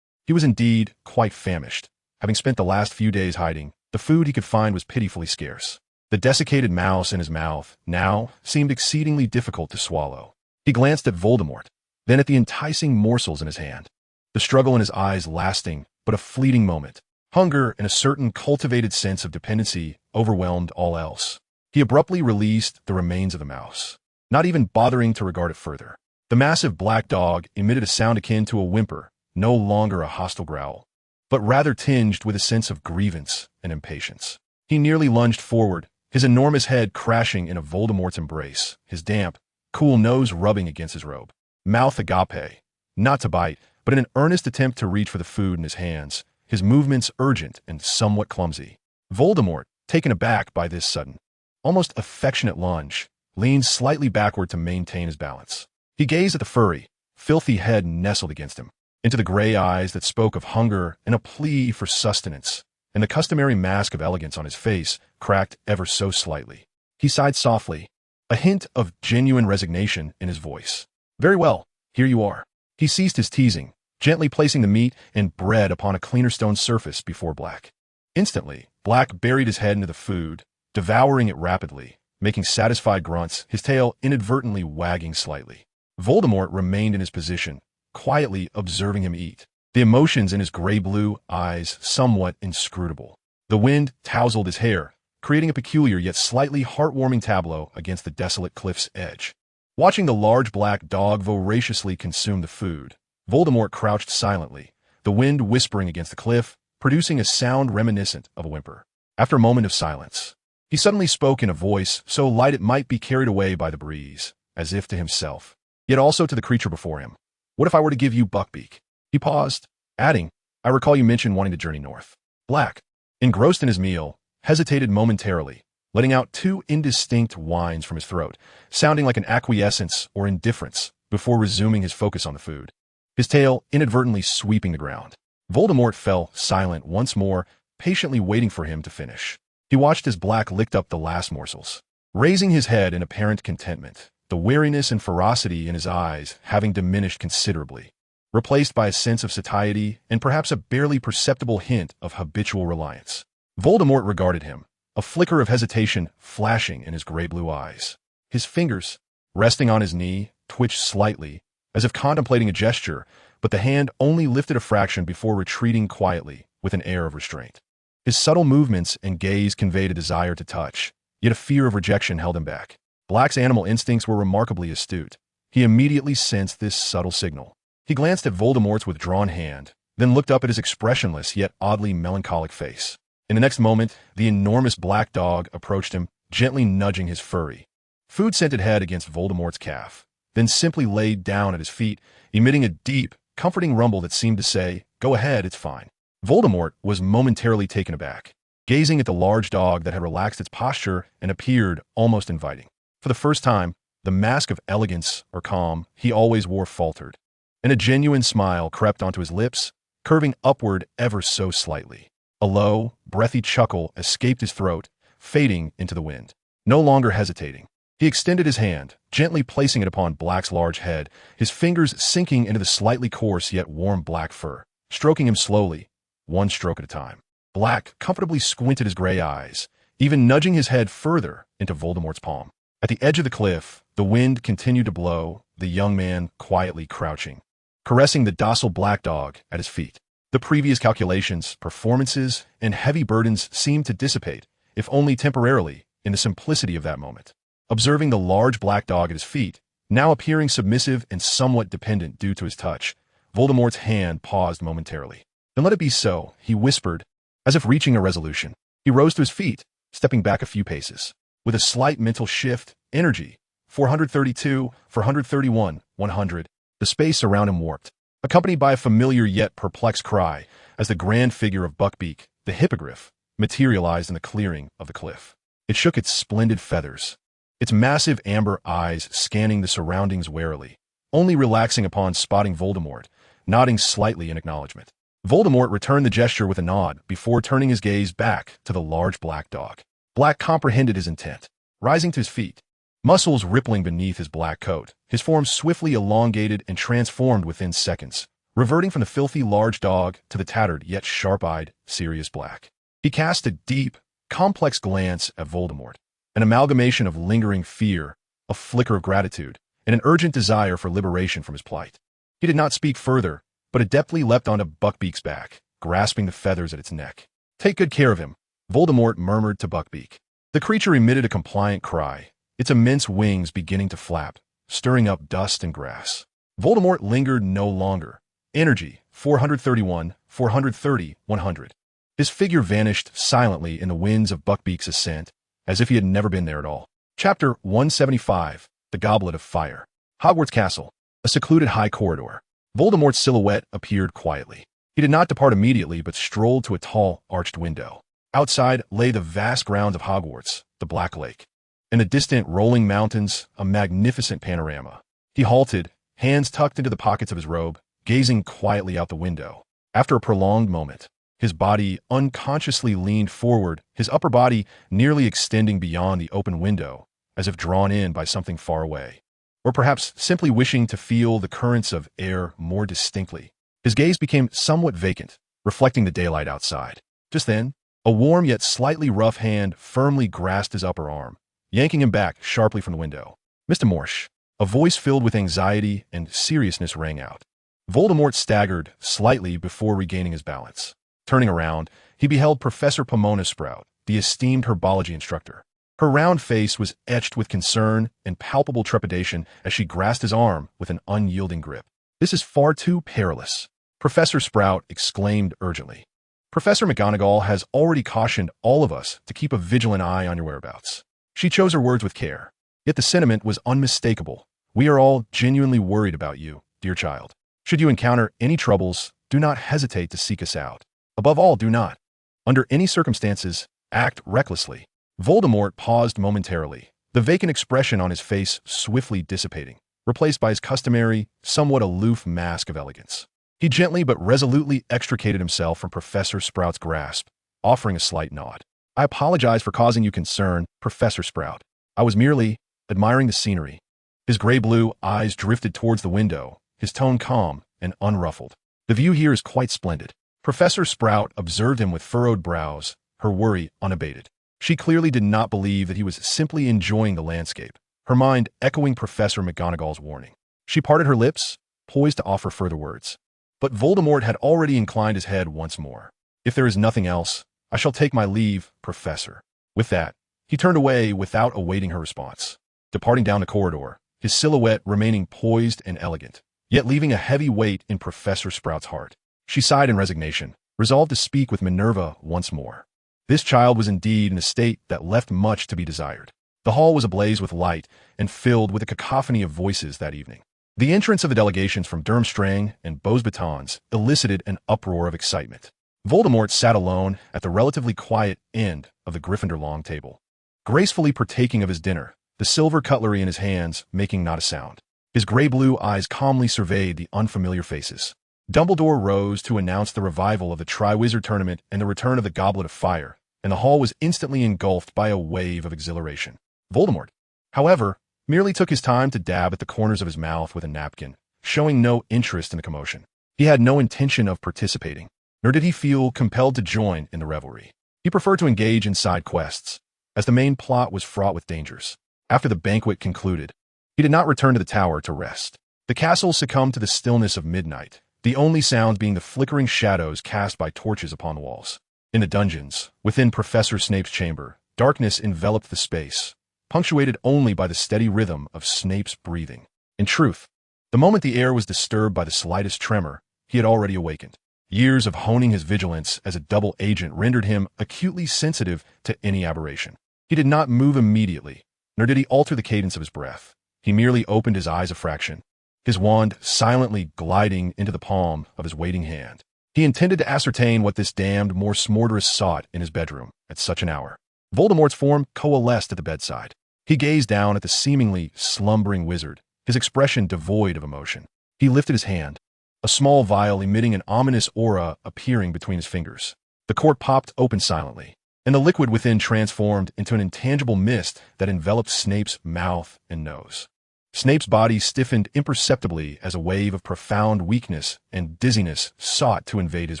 He was indeed quite famished. Having spent the last few days hiding, the food he could find was pitifully scarce. The desiccated mouse in his mouth now seemed exceedingly difficult to swallow. He glanced at Voldemort, then at the enticing morsels in his hand, the struggle in his eyes lasting but a fleeting moment. Hunger and a certain cultivated sense of dependency overwhelmed all else. He abruptly released the remains of the mouse, not even bothering to regard it further. The massive black dog emitted a sound akin to a whimper, no longer a hostile growl, but rather tinged with a sense of grievance and impatience. He nearly lunged forward, his enormous head crashing into Voldemort's embrace, his damp, cool nose rubbing against his robe. Mouth agape, not to bite, but in an earnest attempt to reach for the food in his hands, his movements urgent and somewhat clumsy. Voldemort, taken aback by this sudden, almost affectionate lunge, leaned slightly backward to maintain his balance. He gazed at the furry, filthy head nestled against him, into the gray eyes that spoke of hunger and a plea for sustenance, and the customary mask of elegance on his face cracked ever so slightly. He sighed softly, a hint of genuine resignation in his voice. "Very well, here you are." He ceased his teasing, gently placing the meat and bread upon a cleaner stone surface before Black. Instantly, Black buried his head into the food, devouring it rapidly, making satisfied grunts, his tail inadvertently wagging slightly. Voldemort remained in his position, quietly observing him eat, the emotions in his gray-blue eyes somewhat inscrutable. The wind tousled his hair, creating a peculiar yet slightly heartwarming tableau against the desolate cliff's edge. Watching the large black dog voraciously consume the food, Voldemort crouched silently, the wind whispering against the cliff, producing a sound reminiscent of a whimper. After a moment of silence, he suddenly spoke in a voice so light it might be carried away by the breeze, as if to himself, yet also to the creature before him. "What if I were to give you Buckbeak?" He paused, adding, "I recall you mentioned wanting to journey north." Black, engrossed in his meal, hesitated momentarily, letting out two indistinct whines from his throat, sounding like an acquiescence or indifference, before resuming his focus on the food, his tail inadvertently sweeping the ground. Voldemort fell silent once more, patiently waiting for him to finish. He watched as Black licked up the last morsels, raising his head in apparent contentment, the wariness and ferocity in his eyes having diminished considerably, replaced by a sense of satiety and perhaps a barely perceptible hint of habitual reliance. Voldemort regarded him, a flicker of hesitation flashing in his gray-blue eyes. His fingers, resting on his knee, twitched slightly, as if contemplating a gesture, but the hand only lifted a fraction before retreating quietly, with an air of restraint. His subtle movements and gaze conveyed a desire to touch, yet a fear of rejection held him back. Black's animal instincts were remarkably astute. He immediately sensed this subtle signal. He glanced at Voldemort's withdrawn hand, then looked up at his expressionless yet oddly melancholic face. In the next moment, the enormous black dog approached him, gently nudging his furry, food-scented head against Voldemort's calf, then simply laid down at his feet, emitting a deep, comforting rumble that seemed to say, "Go ahead, it's fine." Voldemort was momentarily taken aback, gazing at the large dog that had relaxed its posture and appeared almost inviting. For the first time, the mask of elegance or calm he always wore faltered, and a genuine smile crept onto his lips, curving upward ever so slightly. A low, breathy chuckle escaped his throat, fading into the wind. No longer hesitating, he extended his hand, gently placing it upon Black's large head, his fingers sinking into the slightly coarse yet warm black fur, stroking him slowly, one stroke at a time. Black comfortably squinted his gray eyes, even nudging his head further into Voldemort's palm. At the edge of the cliff, the wind continued to blow, the young man quietly crouching, caressing the docile black dog at his feet. The previous calculations, performances, and heavy burdens seemed to dissipate, if only temporarily, in the simplicity of that moment. Observing the large black dog at his feet, now appearing submissive and somewhat dependent due to his touch, Voldemort's hand paused momentarily. "Then let it be so," he whispered, as if reaching a resolution. He rose to his feet, stepping back a few paces. With a slight mental shift, energy, 432, 431, 100, the space around him warped, accompanied by a familiar yet perplexed cry, as the grand figure of Buckbeak, the hippogriff, materialized in the clearing of the cliff. It shook its splendid feathers, its massive amber eyes scanning the surroundings warily, only relaxing upon spotting Voldemort, nodding slightly in acknowledgement. Voldemort returned the gesture with a nod before turning his gaze back to the large black dog. Black comprehended his intent, rising to his feet, muscles rippling beneath his black coat, his form swiftly elongated and transformed within seconds, reverting from the filthy large dog to the tattered yet sharp-eyed Sirius Black. He cast a deep, complex glance at Voldemort, an amalgamation of lingering fear, a flicker of gratitude, and an urgent desire for liberation from his plight. He did not speak further, but adeptly leapt onto Buckbeak's back, grasping the feathers at its neck. "Take good care of him," Voldemort murmured to Buckbeak. The creature emitted a compliant cry, its immense wings beginning to flap, stirring up dust and grass. Voldemort lingered no longer. Energy, 431, 430, 100. His figure vanished silently in the winds of Buckbeak's ascent, as if he had never been there at all. Chapter 175, The Goblet of Fire. Hogwarts Castle, a secluded high corridor. Voldemort's silhouette appeared quietly. He did not depart immediately, but strolled to a tall, arched window. Outside lay the vast grounds of Hogwarts, the Black Lake, and the distant rolling mountains, a magnificent panorama. He halted, hands tucked into the pockets of his robe, gazing quietly out the window. After a prolonged moment, his body unconsciously leaned forward, his upper body nearly extending beyond the open window, as if drawn in by something far away, or perhaps simply wishing to feel the currents of air more distinctly. His gaze became somewhat vacant, reflecting the daylight outside. Just then, a warm yet slightly rough hand firmly grasped his upper arm, yanking him back sharply from the window. "Mr. Morsh," a voice filled with anxiety and seriousness rang out. Voldemort staggered slightly before regaining his balance. Turning around, he beheld Professor Pomona Sprout, the esteemed herbology instructor. Her round face was etched with concern and palpable trepidation as she grasped his arm with an unyielding grip. "This is far too perilous," Professor Sprout exclaimed urgently. "Professor McGonagall has already cautioned all of us to keep a vigilant eye on your whereabouts." She chose her words with care, yet the sentiment was unmistakable. "We are all genuinely worried about you, dear child. Should you encounter any troubles, do not hesitate to seek us out. Above all, do not, under any circumstances, act recklessly." Voldemort paused momentarily, the vacant expression on his face swiftly dissipating, replaced by his customary, somewhat aloof mask of elegance. He gently but resolutely extricated himself from Professor Sprout's grasp, offering a slight nod. "I apologize for causing you concern, Professor Sprout. I was merely admiring the scenery." His gray-blue eyes drifted towards the window, his tone calm and unruffled. The view here is quite splendid. Professor Sprout observed him with furrowed brows, her worry unabated. She clearly did not believe that he was simply enjoying the landscape, her mind echoing Professor McGonagall's warning. She parted her lips, poised to offer further words. But Voldemort had already inclined his head once more. If there is nothing else, I shall take my leave, Professor. With that, he turned away without awaiting her response, departing down the corridor, his silhouette remaining poised and elegant, yet leaving a heavy weight in Professor Sprout's heart. She sighed in resignation, resolved to speak with Minerva once more. This child was indeed in a state that left much to be desired. The hall was ablaze with light and filled with a cacophony of voices that evening. The entrance of the delegations from Durmstrang and Beauxbatons elicited an uproar of excitement. Voldemort sat alone at the relatively quiet end of the Gryffindor long table, gracefully partaking of his dinner, the silver cutlery in his hands making not a sound. His gray-blue eyes calmly surveyed the unfamiliar faces. Dumbledore rose to announce the revival of the Triwizard Tournament and the return of the Goblet of Fire, and the hall was instantly engulfed by a wave of exhilaration. Voldemort, however, merely took his time to dab at the corners of his mouth with a napkin, showing no interest in the commotion. He had no intention of participating, nor did he feel compelled to join in the revelry. He preferred to engage in side quests, as the main plot was fraught with dangers. After the banquet concluded, he did not return to the tower to rest. The castle succumbed to the stillness of midnight, the only sounds being the flickering shadows cast by torches upon the walls. In the dungeons, within Professor Snape's chamber, darkness enveloped the space, punctuated only by the steady rhythm of Snape's breathing. In truth, the moment the air was disturbed by the slightest tremor, he had already awakened. Years of honing his vigilance as a double agent rendered him acutely sensitive to any aberration. He did not move immediately, nor did he alter the cadence of his breath. He merely opened his eyes a fraction, his wand silently gliding into the palm of his waiting hand. He intended to ascertain what this damned Morse Mortis sought in his bedroom at such an hour. Voldemort's form coalesced at the bedside. He gazed down at the seemingly slumbering wizard, his expression devoid of emotion. He lifted his hand, a small vial emitting an ominous aura appearing between his fingers. The cork popped open silently, and the liquid within transformed into an intangible mist that enveloped Snape's mouth and nose. Snape's body stiffened imperceptibly as a wave of profound weakness and dizziness sought to invade his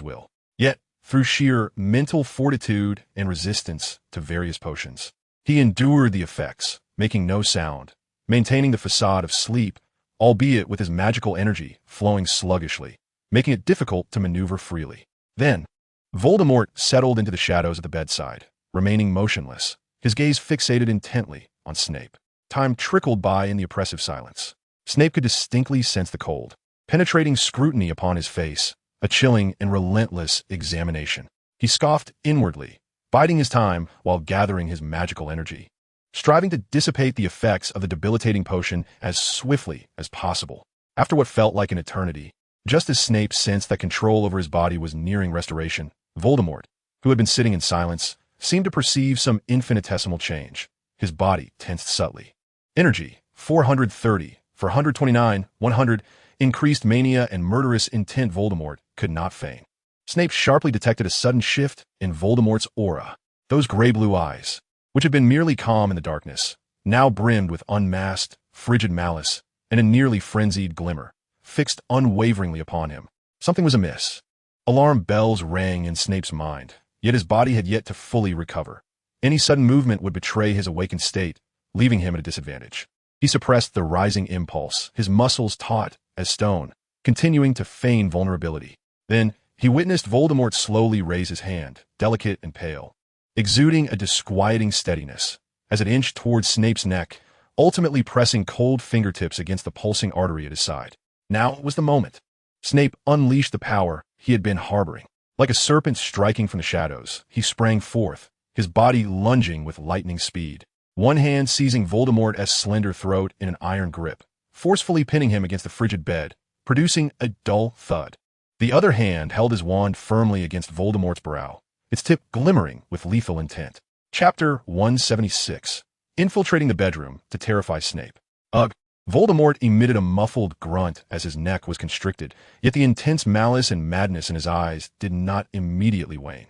will. Yet, through sheer mental fortitude and resistance to various potions, he endured the effects, making no sound, maintaining the facade of sleep, albeit with his magical energy flowing sluggishly, making it difficult to maneuver freely. Then, Voldemort settled into the shadows of the bedside, remaining motionless, his gaze fixated intently on Snape. Time trickled by in the oppressive silence. Snape could distinctly sense the cold, penetrating scrutiny upon his face, a chilling and relentless examination. He scoffed inwardly, biding his time while gathering his magical energy, striving to dissipate the effects of the debilitating potion as swiftly as possible. After what felt like an eternity, just as Snape sensed that control over his body was nearing restoration, Voldemort, who had been sitting in silence, seemed to perceive some infinitesimal change. His body tensed subtly. Energy, 430, for 129, 100, increased mania and murderous intent Voldemort could not feign. Snape sharply detected a sudden shift in Voldemort's aura. Those gray-blue eyes, which had been merely calm in the darkness, now brimmed with unmasked, frigid malice and a nearly frenzied glimmer, fixed unwaveringly upon him. Something was amiss. Alarm bells rang in Snape's mind, yet his body had yet to fully recover. Any sudden movement would betray his awakened state, leaving him at a disadvantage. He suppressed the rising impulse, his muscles taut as stone, continuing to feign vulnerability. Then, he witnessed Voldemort slowly raise his hand, delicate and pale, exuding a disquieting steadiness, as it inched towards Snape's neck, ultimately pressing cold fingertips against the pulsing artery at his side. Now was the moment. Snape unleashed the power he had been harboring. Like a serpent striking from the shadows, he sprang forth, his body lunging with lightning speed. One hand seizing Voldemort's slender throat in an iron grip, forcefully pinning him against the frigid bed, producing a dull thud. The other hand held his wand firmly against Voldemort's brow, its tip glimmering with lethal intent. Chapter 176. Infiltrating the bedroom to terrify Snape. Ugh! Voldemort emitted a muffled grunt as his neck was constricted, yet the intense malice and madness in his eyes did not immediately wane.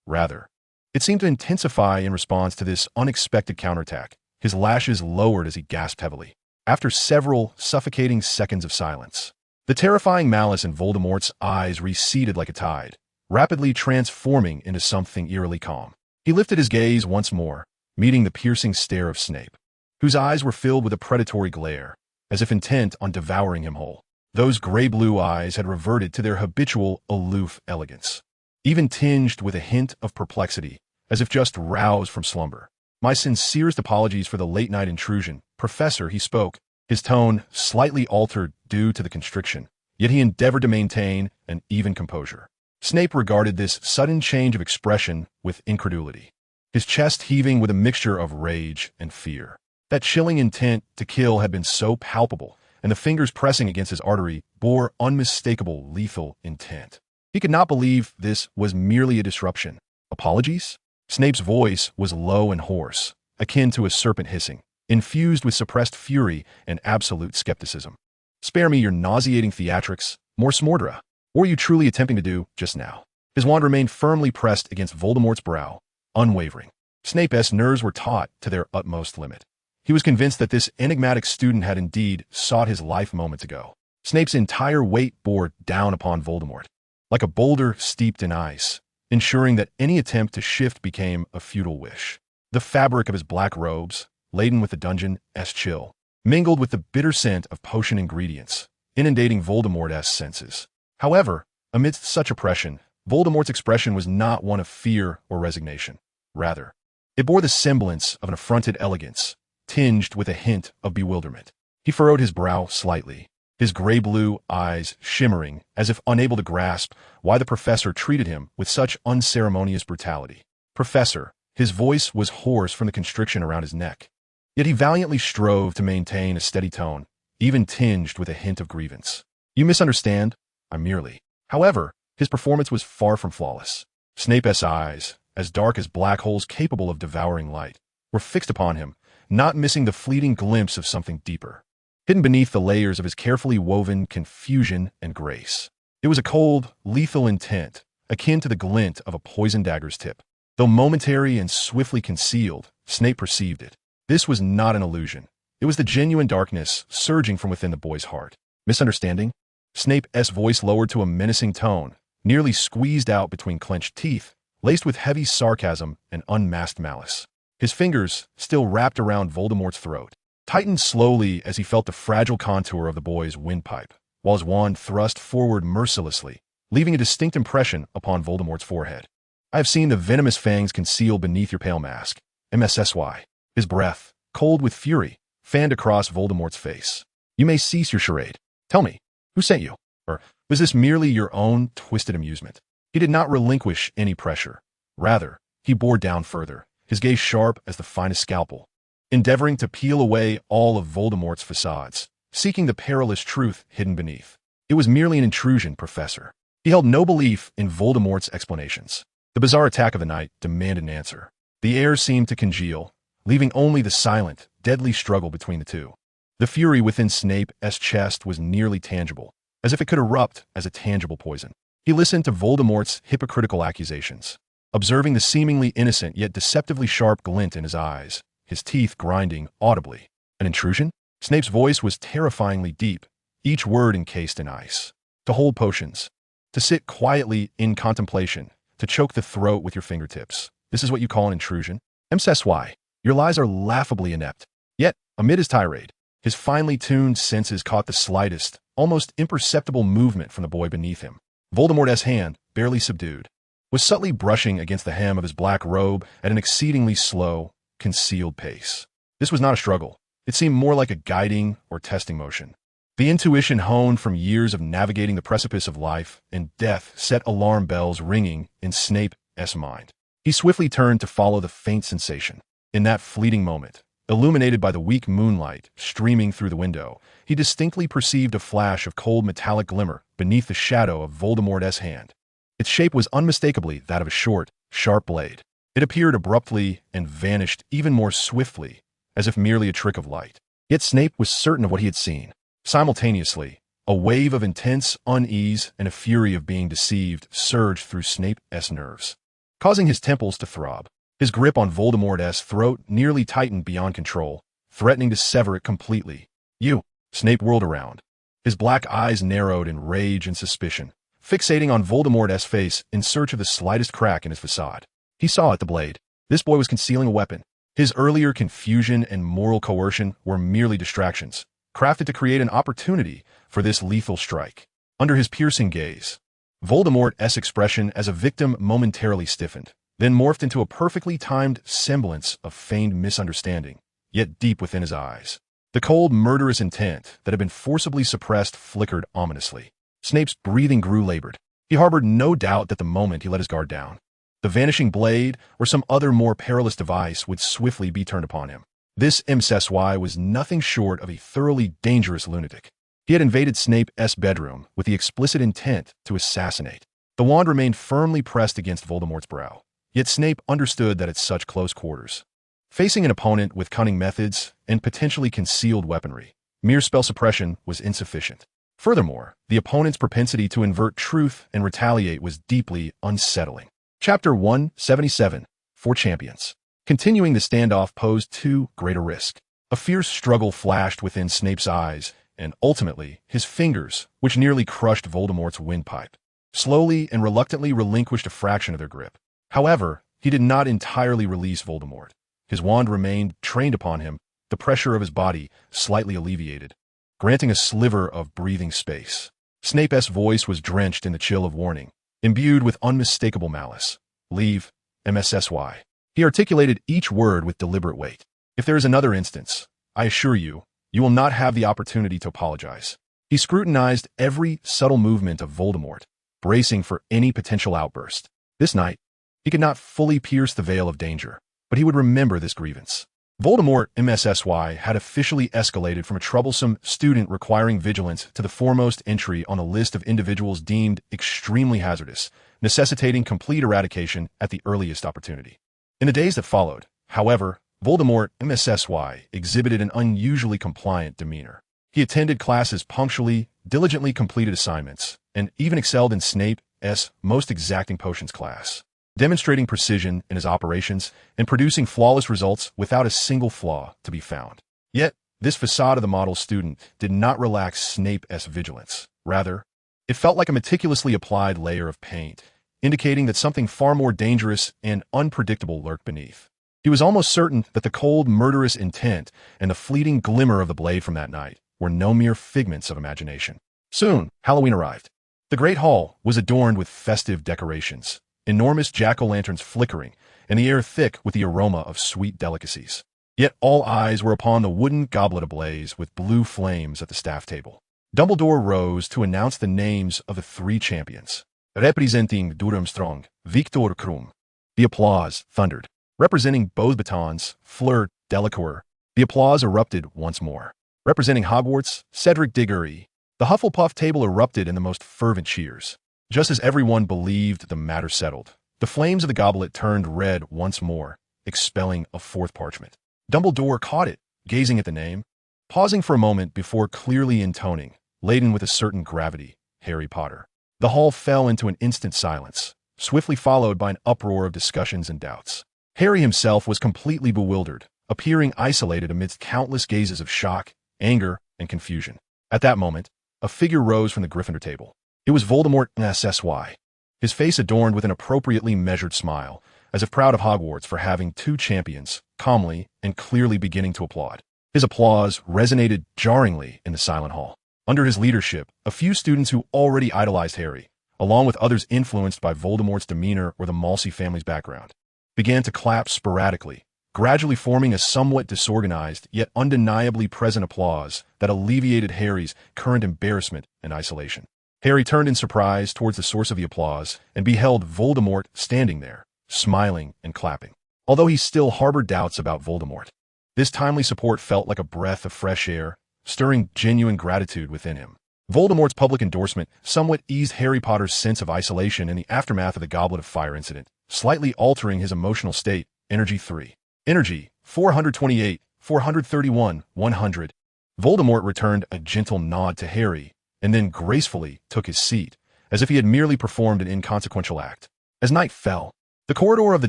Rather, it seemed to intensify in response to this unexpected counterattack. His lashes lowered as he gasped heavily. after several suffocating seconds of silence. The terrifying malice in Voldemort's eyes receded like a tide, rapidly transforming into something eerily calm. He lifted his gaze once more, meeting the piercing stare of Snape, whose eyes were filled with a predatory glare, as if intent on devouring him whole. Those gray-blue eyes had reverted to their habitual, aloof elegance, even tinged with a hint of perplexity, as if just roused from slumber. "My sincerest apologies for the late-night intrusion, Professor," he spoke, his tone slightly altered due to the constriction, yet he endeavored to maintain an even composure. Snape regarded this sudden change of expression with incredulity, his chest heaving with a mixture of rage and fear. That chilling intent to kill had been so palpable, and the fingers pressing against his artery bore unmistakable lethal intent. He could not believe this was merely a disruption. Apologies? Snape's voice was low and hoarse, akin to a serpent hissing, infused with suppressed fury and absolute skepticism. "Spare me your nauseating theatrics, Mors Mordra. What were you truly attempting to do just now?" His wand remained firmly pressed against Voldemort's brow, unwavering. Snape's nerves were taut to their utmost limit. He was convinced that this enigmatic student had indeed sought his life moments ago. Snape's entire weight bore down upon Voldemort, like a boulder steeped in ice, ensuring that any attempt to shift became a futile wish. The fabric of his black robes, laden with the dungeon's chill, mingled with the bitter scent of potion ingredients, inundating Voldemort's senses. However, amidst such oppression, Voldemort's expression was not one of fear or resignation. Rather, it bore the semblance of an affronted elegance, tinged with a hint of bewilderment. He furrowed his brow slightly, his gray-blue eyes shimmering as if unable to grasp why the professor treated him with such unceremonious brutality. "Professor," his voice was hoarse from the constriction around his neck, yet he valiantly strove to maintain a steady tone, even tinged with a hint of grievance. "You misunderstand. I'm merely—" However, his performance was far from flawless. Snape's eyes, as dark as black holes capable of devouring light, were fixed upon him, not missing the fleeting glimpse of something deeper, hidden beneath the layers of his carefully woven confusion and grace. It was a cold, lethal intent, akin to the glint of a poisoned dagger's tip. Though momentary and swiftly concealed, Snape perceived it. This was not an illusion. It was the genuine darkness surging from within the boy's heart. "Misunderstanding?" Snape's voice lowered to a menacing tone, nearly squeezed out between clenched teeth, laced with heavy sarcasm and unmasked malice. His fingers, still wrapped around Voldemort's throat, tightened slowly as he felt the fragile contour of the boy's windpipe, while his wand thrust forward mercilessly, leaving a distinct impression upon Voldemort's forehead. "I have seen the venomous fangs concealed beneath your pale mask, MSSY. His breath, cold with fury, fanned across Voldemort's face. "You may cease your charade. Tell me, who sent you? Or was this merely your own twisted amusement?" He did not relinquish any pressure. Rather, he bore down further, his gaze sharp as the finest scalpel, endeavoring to peel away all of Voldemort's facades, seeking the perilous truth hidden beneath. "It was merely an intrusion, Professor." He held no belief in Voldemort's explanations. The bizarre attack of the night demanded an answer. The air seemed to congeal, leaving only the silent, deadly struggle between the two. The fury within Snape's chest was nearly tangible, as if it could erupt as a tangible poison. He listened to Voldemort's hypocritical accusations, observing the seemingly innocent yet deceptively sharp glint in his eyes, his teeth grinding audibly. An intrusion? Snape's voice was terrifyingly deep, each word encased in ice. To hold potions, to sit quietly in contemplation, to choke the throat with your fingertips. This is what you call an intrusion? MSSY, your lies are laughably inept. Yet, amid his tirade, his finely tuned senses caught the slightest, almost imperceptible movement from the boy beneath him. Voldemort's hand, barely subdued, was subtly brushing against the hem of his black robe at an exceedingly slow, concealed pace. This was not a struggle. It seemed more like a guiding or testing motion. The intuition honed from years of navigating the precipice of life and death set alarm bells ringing in Snape's mind. He swiftly turned to follow the faint sensation. In that fleeting moment, illuminated by the weak moonlight streaming through the window, he distinctly perceived a flash of cold metallic glimmer beneath the shadow of Voldemort's hand. Its shape was unmistakably that of a short, sharp blade. It appeared abruptly and vanished even more swiftly, as if merely a trick of light. Yet Snape was certain of what he had seen. Simultaneously, a wave of intense unease and a fury of being deceived surged through Snape's nerves, causing his temples to throb. His grip on Voldemort's throat nearly tightened beyond control, threatening to sever it completely. You! Snape whirled around. His black eyes narrowed in rage and suspicion, fixating on Voldemort's face in search of the slightest crack in his facade. He saw at the blade. This boy was concealing a weapon. His earlier confusion and moral coercion were merely distractions, crafted to create an opportunity for this lethal strike. Under his piercing gaze, Voldemort's expression as a victim momentarily stiffened, then morphed into a perfectly timed semblance of feigned misunderstanding, yet deep within his eyes. The cold, murderous intent that had been forcibly suppressed flickered ominously. Snape's breathing grew labored. He harbored no doubt that the moment he let his guard down, the vanishing blade or some other more perilous device would swiftly be turned upon him. This MSY was nothing short of a thoroughly dangerous lunatic. He had invaded Snape's bedroom with the explicit intent to assassinate. The wand remained firmly pressed against Voldemort's brow, yet Snape understood that at such close quarters, facing an opponent with cunning methods and potentially concealed weaponry, mere spell suppression was insufficient. Furthermore, the opponent's propensity to invert truth and retaliate was deeply unsettling. Chapter 177, 4 Champions. Continuing the standoff posed too great a risk. A fierce struggle flashed within Snape's eyes, and ultimately, his fingers, which nearly crushed Voldemort's windpipe, slowly and reluctantly relinquished a fraction of their grip. However, he did not entirely release Voldemort. His wand remained trained upon him, the pressure of his body slightly alleviated, granting a sliver of breathing space. Snape's voice was drenched in the chill of warning, imbued with unmistakable malice. Leave, MSY. He articulated each word with deliberate weight. If there is another instance, I assure you, you will not have the opportunity to apologize. He scrutinized every subtle movement of Voldemort, bracing for any potential outburst. This night, he could not fully pierce the veil of danger, but he would remember this grievance. Voldemort MSY had officially escalated from a troublesome student requiring vigilance to the foremost entry on a list of individuals deemed extremely hazardous, necessitating complete eradication at the earliest opportunity. In the days that followed, however, Voldemort MSY exhibited an unusually compliant demeanor. He attended classes punctually, diligently completed assignments, and even excelled in Snape's most exacting potions class, demonstrating precision in his operations and producing flawless results without a single flaw to be found. Yet, this facade of the model student did not relax Snape's vigilance. Rather, it felt like a meticulously applied layer of paint, indicating that something far more dangerous and unpredictable lurked beneath. He was almost certain that the cold, murderous intent and the fleeting glimmer of the blade from that night were no mere figments of imagination. Soon, Halloween arrived. The Great Hall was adorned with festive decorations, enormous jack-o'-lanterns flickering, and the air thick with the aroma of sweet delicacies. Yet all eyes were upon the wooden goblet ablaze with blue flames at the staff table. Dumbledore rose to announce the names of the 3 champions. Representing Durmstrang, Victor Krum. The applause thundered. Representing Beauxbatons, Fleur Delacour. The applause erupted once more. Representing Hogwarts, Cedric Diggory. The Hufflepuff table erupted in the most fervent cheers. Just as everyone believed the matter settled, the flames of the goblet turned red once more, expelling a 4th parchment. Dumbledore caught it, gazing at the name, pausing for a moment before clearly intoning, laden with a certain gravity, Harry Potter. The hall fell into an instant silence, swiftly followed by an uproar of discussions and doubts. Harry himself was completely bewildered, appearing isolated amidst countless gazes of shock, anger, and confusion. At that moment, a figure rose from the Gryffindor table. It was Voldemort MSY, his face adorned with an appropriately measured smile, as if proud of Hogwarts for having 2 champions, calmly and clearly beginning to applaud. His applause resonated jarringly in the silent hall. Under his leadership, a few students who already idolized Harry, along with others influenced by Voldemort's demeanor or the Malsey family's background, began to clap sporadically, gradually forming a somewhat disorganized yet undeniably present applause that alleviated Harry's current embarrassment and isolation. Harry turned in surprise towards the source of the applause and beheld Voldemort standing there, smiling and clapping. Although he still harbored doubts about Voldemort, this timely support felt like a breath of fresh air, stirring genuine gratitude within him. Voldemort's public endorsement somewhat eased Harry Potter's sense of isolation in the aftermath of the Goblet of Fire incident, slightly altering his emotional state. Energy 3. Energy 428, 431, 100. Voldemort returned a gentle nod to Harry, and then gracefully took his seat, as if he had merely performed an inconsequential act. As night fell, the corridor of the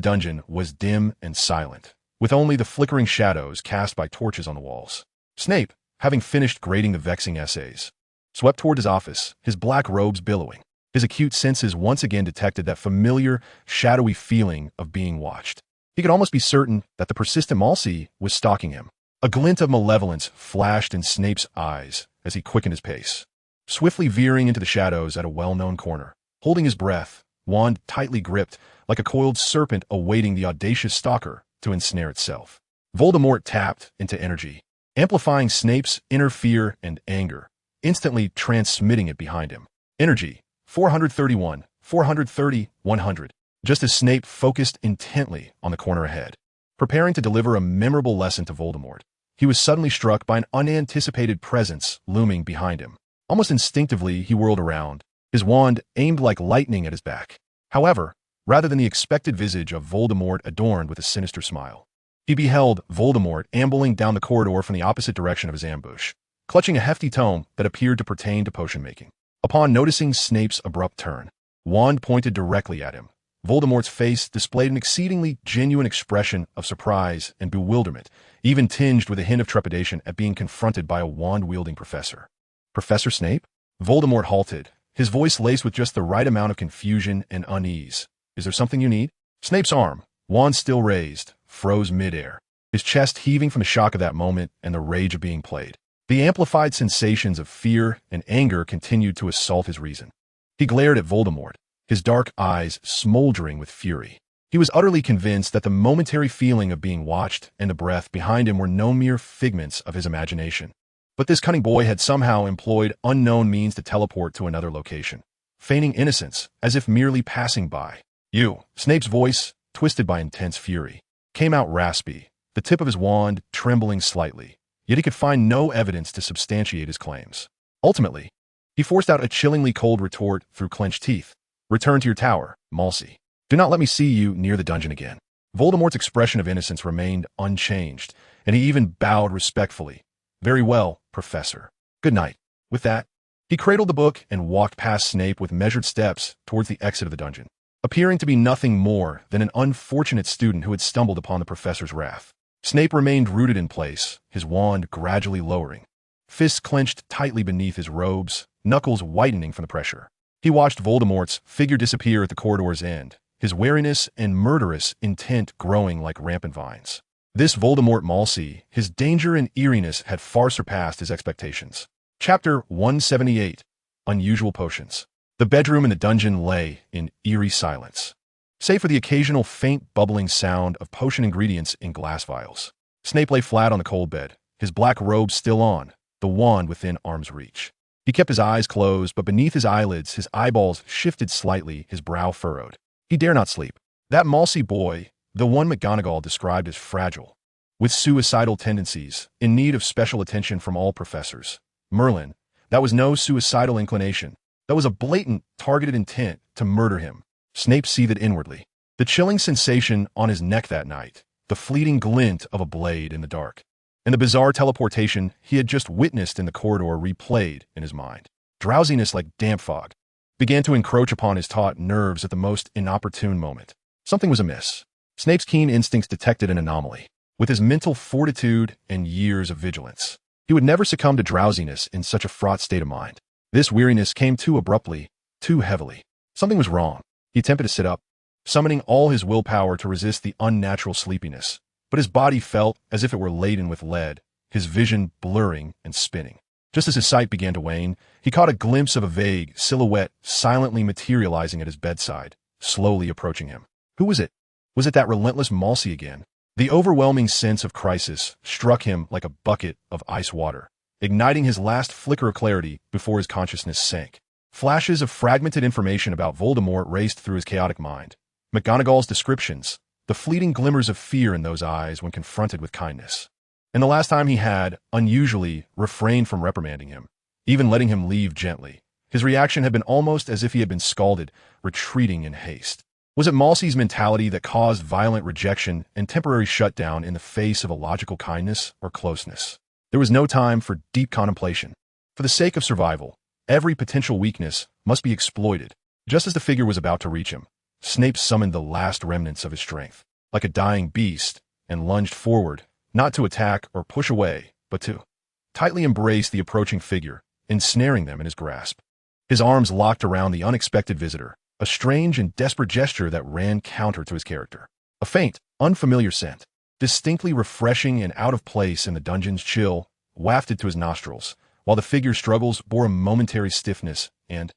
dungeon was dim and silent, with only the flickering shadows cast by torches on the walls. Snape, having finished grading the vexing essays. Swept toward his office, his black robes billowing. His acute senses once again detected that familiar, shadowy feeling of being watched. He could almost be certain that the persistent Msi was stalking him. A glint of malevolence flashed in Snape's eyes as he quickened his pace, swiftly veering into the shadows at a well-known corner. Holding his breath, wand tightly gripped, like a coiled serpent awaiting the audacious stalker to ensnare itself. Voldemort tapped into energy, amplifying Snape's inner fear and anger, instantly transmitting it behind him. Energy, 431, 430, 100. Just as Snape focused intently on the corner ahead, preparing to deliver a memorable lesson to Voldemort, he was suddenly struck by an unanticipated presence looming behind him. Almost instinctively, he whirled around, his wand aimed like lightning at his back. However, rather than the expected visage of Voldemort adorned with a sinister smile, he beheld Voldemort ambling down the corridor from the opposite direction of his ambush, clutching a hefty tome that appeared to pertain to potion-making. Upon noticing Snape's abrupt turn, wand pointed directly at him. Voldemort's face displayed an exceedingly genuine expression of surprise and bewilderment, even tinged with a hint of trepidation at being confronted by a wand-wielding professor. "Professor Snape?" Voldemort halted, his voice laced with just the right amount of confusion and unease. "Is there something you need?" Snape's arm, wand still raised, froze mid-air, his chest heaving from the shock of that moment and the rage of being played. The amplified sensations of fear and anger continued to assault his reason. He glared at Voldemort, his dark eyes smoldering with fury. He was utterly convinced that the momentary feeling of being watched and the breath behind him were no mere figments of his imagination. But this cunning boy had somehow employed unknown means to teleport to another location, feigning innocence as if merely passing by. "You." Snape's voice, twisted by intense fury, came out raspy, the tip of his wand trembling slightly, yet he could find no evidence to substantiate his claims. Ultimately, he forced out a chillingly cold retort through clenched teeth. "Return to your tower, Msi. Do not let me see you near the dungeon again." Voldemort's expression of innocence remained unchanged, and he even bowed respectfully. "Very well, Professor. Good night." With that, he cradled the book and walked past Snape with measured steps towards the exit of the dungeon, appearing to be nothing more than an unfortunate student who had stumbled upon the professor's wrath. Snape remained rooted in place, his wand gradually lowering, fists clenched tightly beneath his robes, knuckles whitening from the pressure. He watched Voldemort's figure disappear at the corridor's end, his wariness and murderous intent growing like rampant vines. This Voldemort Msi, his danger and eeriness had far surpassed his expectations. Chapter 178, Unusual Potions. The bedroom in the dungeon lay in eerie silence, save for the occasional faint bubbling sound of potion ingredients in glass vials. Snape lay flat on the cold bed, his black robe still on, the wand within arm's reach. He kept his eyes closed, but beneath his eyelids, his eyeballs shifted slightly, his brow furrowed. He dare not sleep. That Msi boy, the one McGonagall described as fragile, with suicidal tendencies, in need of special attention from all professors. Merlin, that was no suicidal inclination. That was a blatant, targeted intent to murder him. Snape seethed inwardly. The chilling sensation on his neck that night, the fleeting glint of a blade in the dark, and the bizarre teleportation he had just witnessed in the corridor replayed in his mind. Drowsiness like damp fog began to encroach upon his taut nerves at the most inopportune moment. Something was amiss. Snape's keen instincts detected an anomaly. With his mental fortitude and years of vigilance, he would never succumb to drowsiness in such a fraught state of mind. This weariness came too abruptly, too heavily. Something was wrong. He attempted to sit up, summoning all his willpower to resist the unnatural sleepiness, but his body felt as if it were laden with lead, his vision blurring and spinning. Just as his sight began to wane, he caught a glimpse of a vague silhouette silently materializing at his bedside, slowly approaching him. Who was it? Was it that relentless Msi again? The overwhelming sense of crisis struck him like a bucket of ice water, igniting his last flicker of clarity before his consciousness sank. Flashes of fragmented information about Voldemort raced through his chaotic mind. McGonagall's descriptions, the fleeting glimmers of fear in those eyes when confronted with kindness. And the last time he had, unusually, refrained from reprimanding him, even letting him leave gently, his reaction had been almost as if he had been scalded, retreating in haste. Was it Msi's mentality that caused violent rejection and temporary shutdown in the face of a logical kindness or closeness? There was no time for deep contemplation. For the sake of survival, every potential weakness must be exploited. Just as the figure was about to reach him, Snape summoned the last remnants of his strength, like a dying beast, and lunged forward, not to attack or push away, but to tightly embraced the approaching figure, ensnaring them in his grasp. His arms locked around the unexpected visitor, a strange and desperate gesture that ran counter to his character. A faint, unfamiliar scent, distinctly refreshing and out of place in the dungeon's chill, wafted to his nostrils, while the figure's struggles bore a momentary stiffness and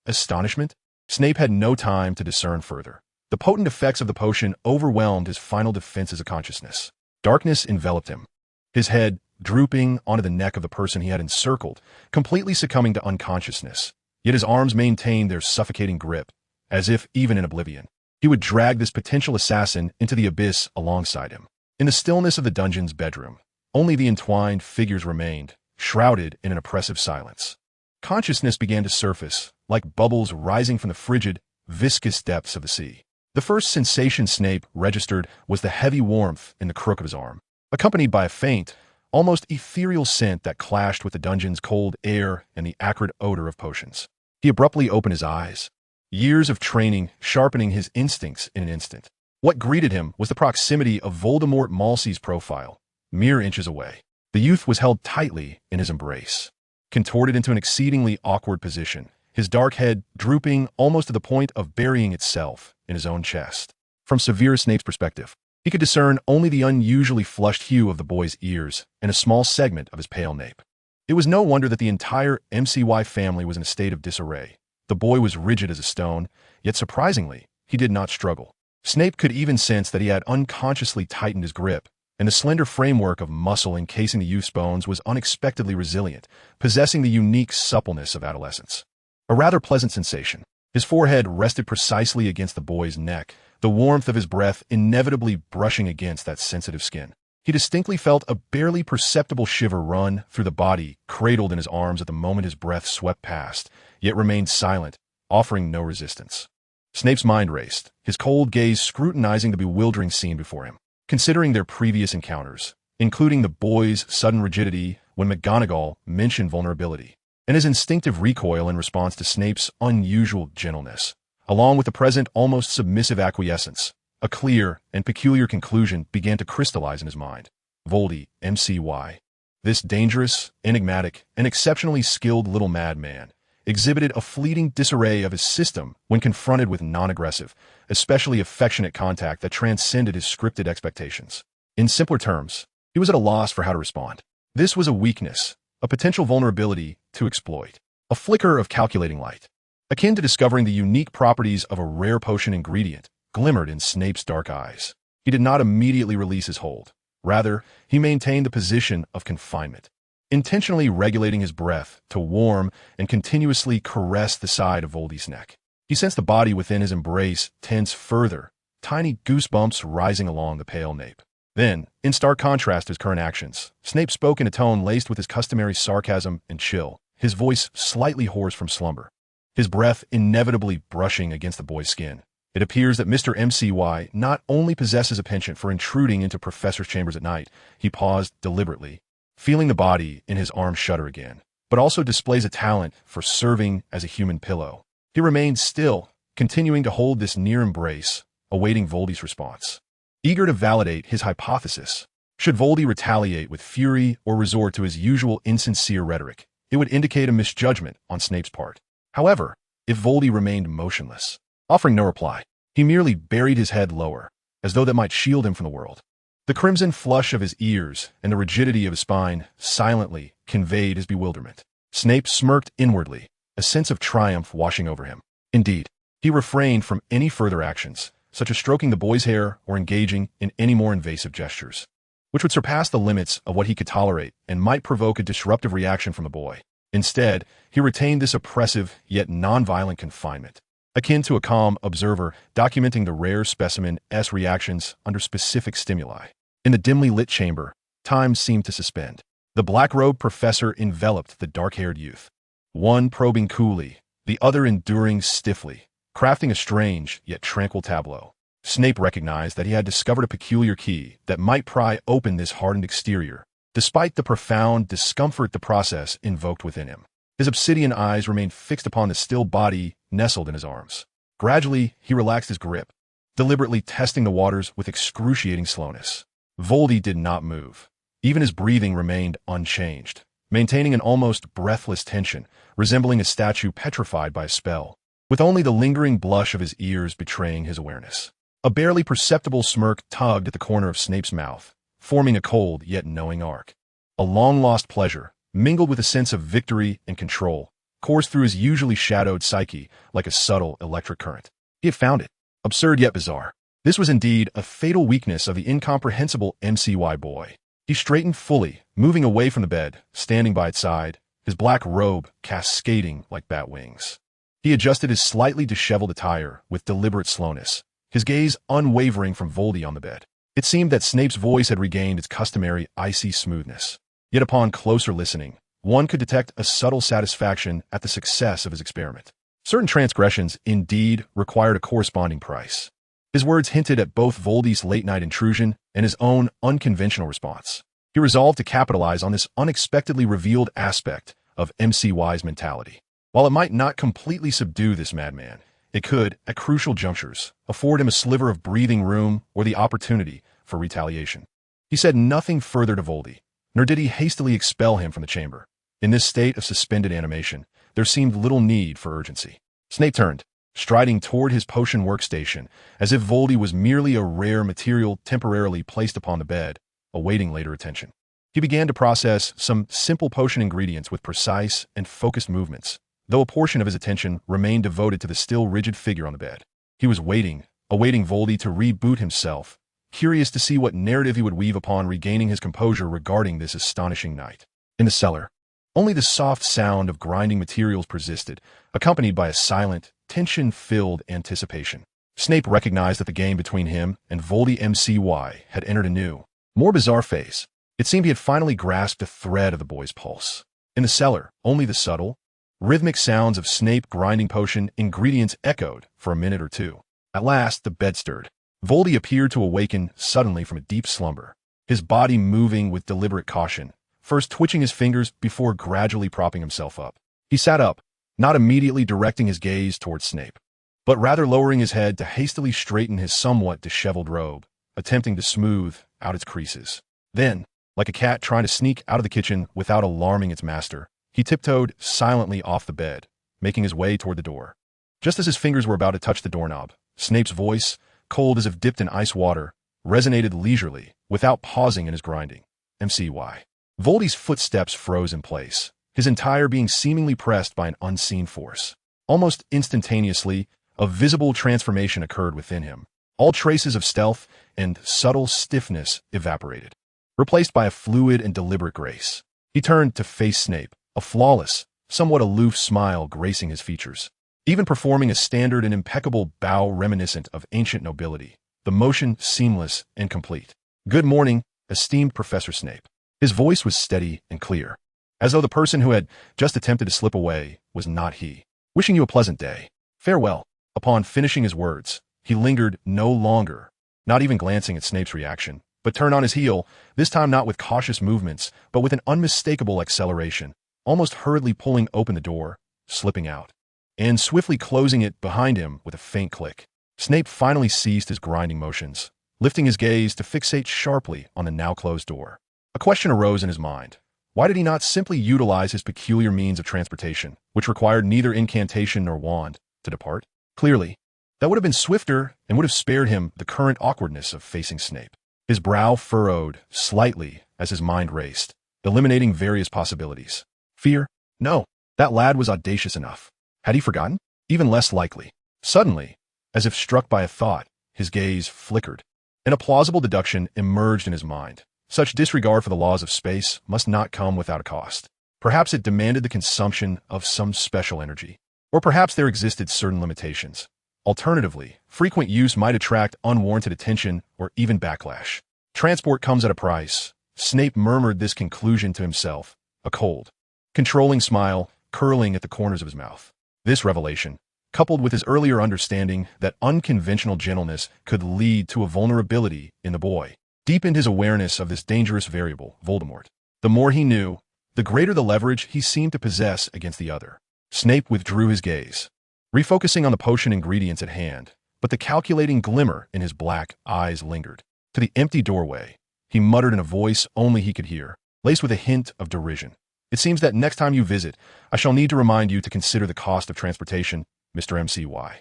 astonishment. Snape had no time to discern further. The potent effects of the potion overwhelmed his final defenses of consciousness. Darkness enveloped him, his head drooping onto the neck of the person he had encircled, completely succumbing to unconsciousness. Yet his arms maintained their suffocating grip, as if, even in oblivion, he would drag this potential assassin into the abyss alongside him. In the stillness of the dungeon's bedroom, only the entwined figures remained, shrouded in an oppressive silence. Consciousness began to surface, like bubbles rising from the frigid, viscous depths of the sea. The first sensation Snape registered was the heavy warmth in the crook of his arm, accompanied by a faint, almost ethereal scent that clashed with the dungeon's cold air and the acrid odor of potions. He abruptly opened his eyes, years of training sharpening his instincts in an instant. What greeted him was the proximity of Voldemort Malsey's profile, mere inches away. The youth was held tightly in his embrace, contorted into an exceedingly awkward position, his dark head drooping almost to the point of burying itself in his own chest. From Severus Snape's perspective, he could discern only the unusually flushed hue of the boy's ears and a small segment of his pale nape. It was no wonder that the entire MCY family was in a state of disarray. The boy was rigid as a stone, yet surprisingly, he did not struggle. Snape could even sense that he had unconsciously tightened his grip, and the slender framework of muscle encasing the youth's bones was unexpectedly resilient, possessing the unique suppleness of adolescence. A rather pleasant sensation. His forehead rested precisely against the boy's neck, the warmth of his breath inevitably brushing against that sensitive skin. He distinctly felt a barely perceptible shiver run through the body, cradled in his arms at the moment his breath swept past, yet remained silent, offering no resistance. Snape's mind raced, his cold gaze scrutinizing the bewildering scene before him, considering their previous encounters, including the boy's sudden rigidity when McGonagall mentioned vulnerability, and his instinctive recoil in response to Snape's unusual gentleness. Along with the present almost submissive acquiescence, a clear and peculiar conclusion began to crystallize in his mind. Voldy, MCY. This dangerous, enigmatic, and exceptionally skilled little madman exhibited a fleeting disarray of his system when confronted with non-aggressive, especially affectionate contact that transcended his scripted expectations. In simpler terms, he was at a loss for how to respond. This was a weakness, a potential vulnerability to exploit, a flicker of calculating light, akin to discovering the unique properties of a rare potion ingredient, glimmered in Snape's dark eyes. He did not immediately release his hold. Rather, he maintained the position of confinement, intentionally regulating his breath to warm and continuously caress the side of Voldy's neck. He sensed the body within his embrace tense further, tiny goosebumps rising along the pale nape. Then, in stark contrast to his current actions, Snape spoke in a tone laced with his customary sarcasm and chill, his voice slightly hoarse from slumber, his breath inevitably brushing against the boy's skin. It appears that Mr. MCY not only possesses a penchant for intruding into professors' chambers at night, he paused deliberately, feeling the body in his arm shudder again, but also displays a talent for serving as a human pillow. He remained still, continuing to hold this near embrace, awaiting Voldy's response, eager to validate his hypothesis. Should Voldy retaliate with fury or resort to his usual insincere rhetoric, it would indicate a misjudgment on Snape's part. However, if Voldy remained motionless, offering no reply, he merely buried his head lower, as though that might shield him from the world. The crimson flush of his ears and the rigidity of his spine silently conveyed his bewilderment. Snape smirked inwardly, a sense of triumph washing over him. Indeed, he refrained from any further actions, such as stroking the boy's hair or engaging in any more invasive gestures, which would surpass the limits of what he could tolerate and might provoke a disruptive reaction from the boy. Instead, he retained this oppressive yet non-violent confinement, akin to a calm observer documenting the rare specimen's reactions under specific stimuli. In the dimly lit chamber, time seemed to suspend. The black-robed professor enveloped the dark-haired youth, one probing coolly, the other enduring stiffly, crafting a strange yet tranquil tableau. Snape recognized that he had discovered a peculiar key that might pry open this hardened exterior, despite the profound discomfort the process invoked within him. His obsidian eyes remained fixed upon the still body nestled in his arms. Gradually, he relaxed his grip, deliberately testing the waters with excruciating slowness. Voldy did not move. Even his breathing remained unchanged, maintaining an almost breathless tension, resembling a statue petrified by a spell, with only the lingering blush of his ears betraying his awareness. A barely perceptible smirk tugged at the corner of Snape's mouth, forming a cold yet knowing arc. A long-lost pleasure, mingled with a sense of victory and control, coursed through his usually shadowed psyche like a subtle electric current. He had found it. Absurd yet bizarre. This was indeed a fatal weakness of the incomprehensible MCY boy. He straightened fully, moving away from the bed, standing by its side, his black robe cascading like bat wings. He adjusted his slightly disheveled attire with deliberate slowness, his gaze unwavering from Voldy on the bed. It seemed that Snape's voice had regained its customary icy smoothness. Yet upon closer listening, one could detect a subtle satisfaction at the success of his experiment. Certain transgressions, indeed, required a corresponding price. His words hinted at both Voldy's late-night intrusion and his own unconventional response. He resolved to capitalize on this unexpectedly revealed aspect of MCY's mentality. While it might not completely subdue this madman, it could, at crucial junctures, afford him a sliver of breathing room or the opportunity for retaliation. He said nothing further to Voldy, nor did he hastily expel him from the chamber. In this state of suspended animation, there seemed little need for urgency. Snape turned, striding toward his potion workstation, as if Voldy was merely a rare material temporarily placed upon the bed, awaiting later attention. He began to process some simple potion ingredients with precise and focused movements, though a portion of his attention remained devoted to the still rigid figure on the bed. He was awaiting Voldy to reboot himself, curious to see what narrative he would weave upon regaining his composure regarding this astonishing night. In the cellar, only the soft sound of grinding materials persisted, accompanied by a silent, tension-filled anticipation. Snape recognized that the game between him and Voldy MCY had entered a new, more bizarre phase. It seemed he had finally grasped a thread of the boy's pulse. In the cellar, only the subtle, rhythmic sounds of Snape grinding potion ingredients echoed for a minute or two. At last, the bed stirred. Voldy appeared to awaken suddenly from a deep slumber, his body moving with deliberate caution, first twitching his fingers before gradually propping himself up. He sat up, not immediately directing his gaze towards Snape, but rather lowering his head to hastily straighten his somewhat disheveled robe, attempting to smooth out its creases. Then, like a cat trying to sneak out of the kitchen without alarming its master, he tiptoed silently off the bed, making his way toward the door. Just as his fingers were about to touch the doorknob, Snape's voice, cold as if dipped in ice water, resonated leisurely, without pausing in his grinding. MCY. Voldy's footsteps froze in place, his entire being seemingly pressed by an unseen force. Almost instantaneously, a visible transformation occurred within him. All traces of stealth and subtle stiffness evaporated, replaced by a fluid and deliberate grace. He turned to face Snape, a flawless, somewhat aloof smile gracing his features, even performing a standard and impeccable bow reminiscent of ancient nobility, the motion seamless and complete. "Good morning, esteemed Professor Snape." His voice was steady and clear, as though the person who had just attempted to slip away was not he. "Wishing you a pleasant day. Farewell." Upon finishing his words, he lingered no longer, not even glancing at Snape's reaction, but turned on his heel, this time not with cautious movements, but with an unmistakable acceleration, almost hurriedly pulling open the door, slipping out, and swiftly closing it behind him with a faint click. Snape finally ceased his grinding motions, lifting his gaze to fixate sharply on the now-closed door. A question arose in his mind. Why did he not simply utilize his peculiar means of transportation, which required neither incantation nor wand, to depart? Clearly, that would have been swifter and would have spared him the current awkwardness of facing Snape. His brow furrowed slightly as his mind raced, eliminating various possibilities. Fear? No, that lad was audacious enough. Had he forgotten? Even less likely. Suddenly, as if struck by a thought, his gaze flickered, and a plausible deduction emerged in his mind. Such disregard for the laws of space must not come without a cost. Perhaps it demanded the consumption of some special energy. Or perhaps there existed certain limitations. Alternatively, frequent use might attract unwarranted attention or even backlash. Transport comes at a price. Snape murmured this conclusion to himself, a cold, controlling smile curling at the corners of his mouth. This revelation, coupled with his earlier understanding that unconventional gentleness could lead to a vulnerability in the boy, deepened his awareness of this dangerous variable, Voldemort. The more he knew, the greater the leverage he seemed to possess against the other. Snape withdrew his gaze, refocusing on the potion ingredients at hand, but the calculating glimmer in his black eyes lingered. To the empty doorway, he muttered in a voice only he could hear, laced with a hint of derision. It seems that next time you visit, I shall need to remind you to consider the cost of transportation, Mr. MCY.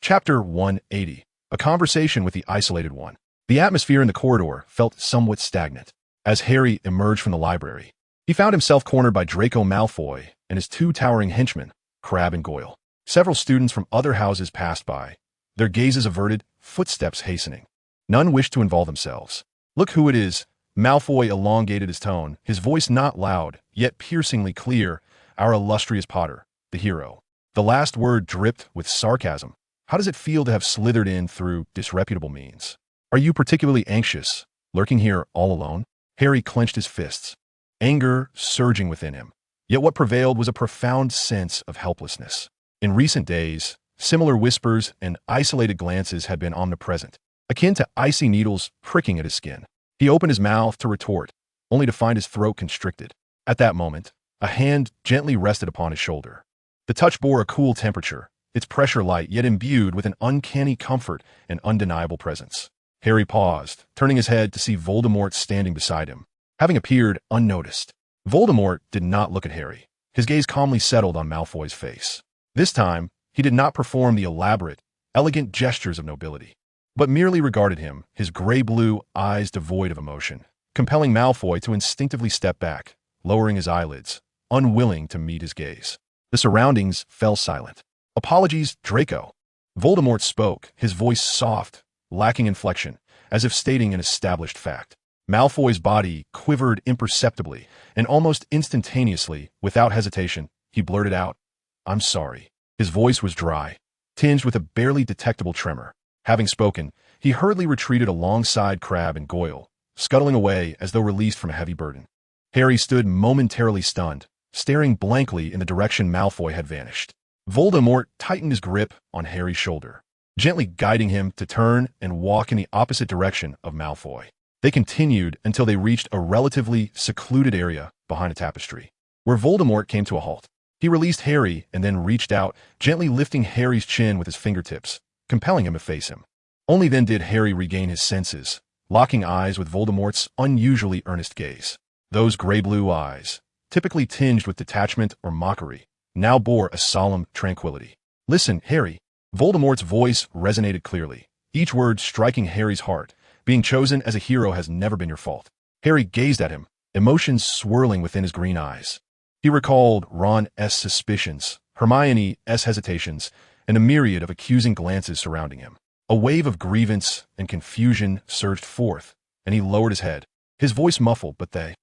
Chapter 180. A Conversation with the Isolated One. The atmosphere in the corridor felt somewhat stagnant. As Harry emerged from the library, he found himself cornered by Draco Malfoy and his two towering henchmen, Crabbe and Goyle. Several students from other houses passed by, their gazes averted, footsteps hastening. None wished to involve themselves. "Look who it is." Malfoy elongated his tone, his voice not loud, yet piercingly clear. "Our illustrious Potter, the hero." The last word dripped with sarcasm. "How does it feel to have slithered in through disreputable means? Are you particularly anxious, lurking here all alone?" Harry clenched his fists, anger surging within him. Yet what prevailed was a profound sense of helplessness. In recent days, similar whispers and isolated glances had been omnipresent, akin to icy needles pricking at his skin. He opened his mouth to retort, only to find his throat constricted. At that moment, a hand gently rested upon his shoulder. The touch bore a cool temperature, its pressure light yet imbued with an uncanny comfort and undeniable presence. Harry paused, turning his head to see Voldemort standing beside him, having appeared unnoticed. Voldemort did not look at Harry. His gaze calmly settled on Malfoy's face. This time, he did not perform the elaborate, elegant gestures of nobility, but merely regarded him, his gray-blue eyes devoid of emotion, compelling Malfoy to instinctively step back, lowering his eyelids, unwilling to meet his gaze. The surroundings fell silent. "Apologies, Draco." Voldemort spoke, his voice soft, lacking inflection, as if stating an established fact. Malfoy's body quivered imperceptibly, and almost instantaneously, without hesitation, he blurted out, "I'm sorry." His voice was dry, tinged with a barely detectable tremor. Having spoken, he hurriedly retreated alongside Crabbe and Goyle, scuttling away as though released from a heavy burden. Harry stood momentarily stunned, staring blankly in the direction Malfoy had vanished. Voldemort tightened his grip on Harry's shoulder, gently guiding him to turn and walk in the opposite direction of Malfoy. They continued until they reached a relatively secluded area behind a tapestry, where Voldemort came to a halt. He released Harry and then reached out, gently lifting Harry's chin with his fingertips, compelling him to face him. Only then did Harry regain his senses, locking eyes with Voldemort's unusually earnest gaze. Those gray-blue eyes, typically tinged with detachment or mockery, now bore a solemn tranquility. "Listen, Harry." Voldemort's voice resonated clearly, each word striking Harry's heart. "Being chosen as a hero has never been your fault." Harry gazed at him, emotions swirling within his green eyes. He recalled Ron's suspicions, Hermione's hesitations, and a myriad of accusing glances surrounding him. A wave of grievance and confusion surged forth, and he lowered his head, his voice muffled. "But they?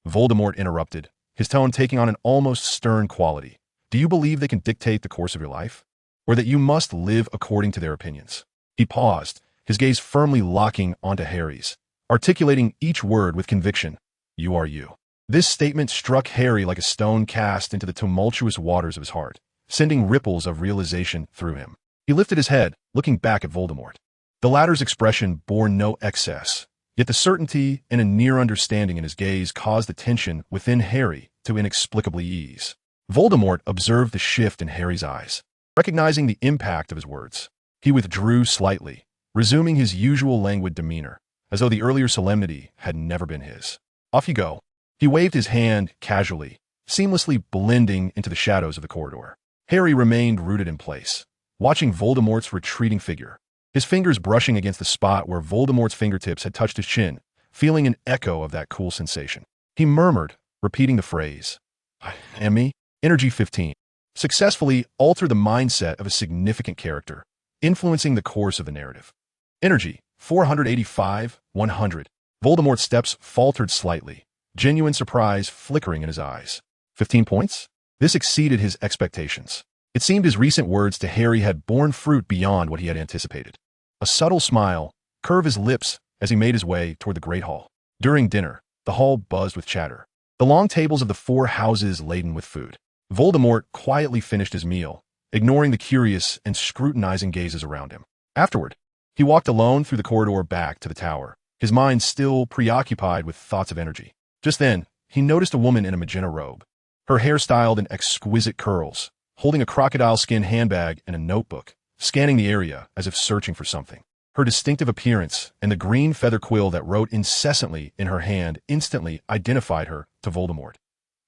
Voldemort interrupted, his tone taking on an almost stern quality. "Do you believe they can dictate the course of your life? Or that you must live according to their opinions?" He paused, his gaze firmly locking onto Harry's, articulating each word with conviction. "You are you." This statement struck Harry like a stone cast into the tumultuous waters of his heart, sending ripples of realization through him. He lifted his head, looking back at Voldemort. The latter's expression bore no excess, yet the certainty and a near understanding in his gaze caused the tension within Harry to inexplicably ease. Voldemort observed the shift in Harry's eyes, recognizing the impact of his words. He withdrew slightly, resuming his usual languid demeanor, as though the earlier solemnity had never been his. "Off you go." He waved his hand casually, seamlessly blending into the shadows of the corridor. Harry remained rooted in place, watching Voldemort's retreating figure, his fingers brushing against the spot where Voldemort's fingertips had touched his chin, feeling an echo of that cool sensation. He murmured, repeating the phrase, "I am me." Energy 15. Successfully alter the mindset of a significant character, influencing the course of the narrative. Energy 485, 100. Voldemort's steps faltered slightly, genuine surprise flickering in his eyes. 15 points? This exceeded his expectations. It seemed his recent words to Harry had borne fruit beyond what he had anticipated. A subtle smile curved his lips as he made his way toward the Great Hall. During dinner, the hall buzzed with chatter, the long tables of the four houses laden with food. Voldemort quietly finished his meal, ignoring the curious and scrutinizing gazes around him. Afterward, he walked alone through the corridor back to the tower, his mind still preoccupied with thoughts of energy. Just then, he noticed a woman in a magenta robe, her hair styled in exquisite curls, holding a crocodile-skin handbag and a notebook, scanning the area as if searching for something. Her distinctive appearance and the green feather quill that wrote incessantly in her hand instantly identified her to Voldemort.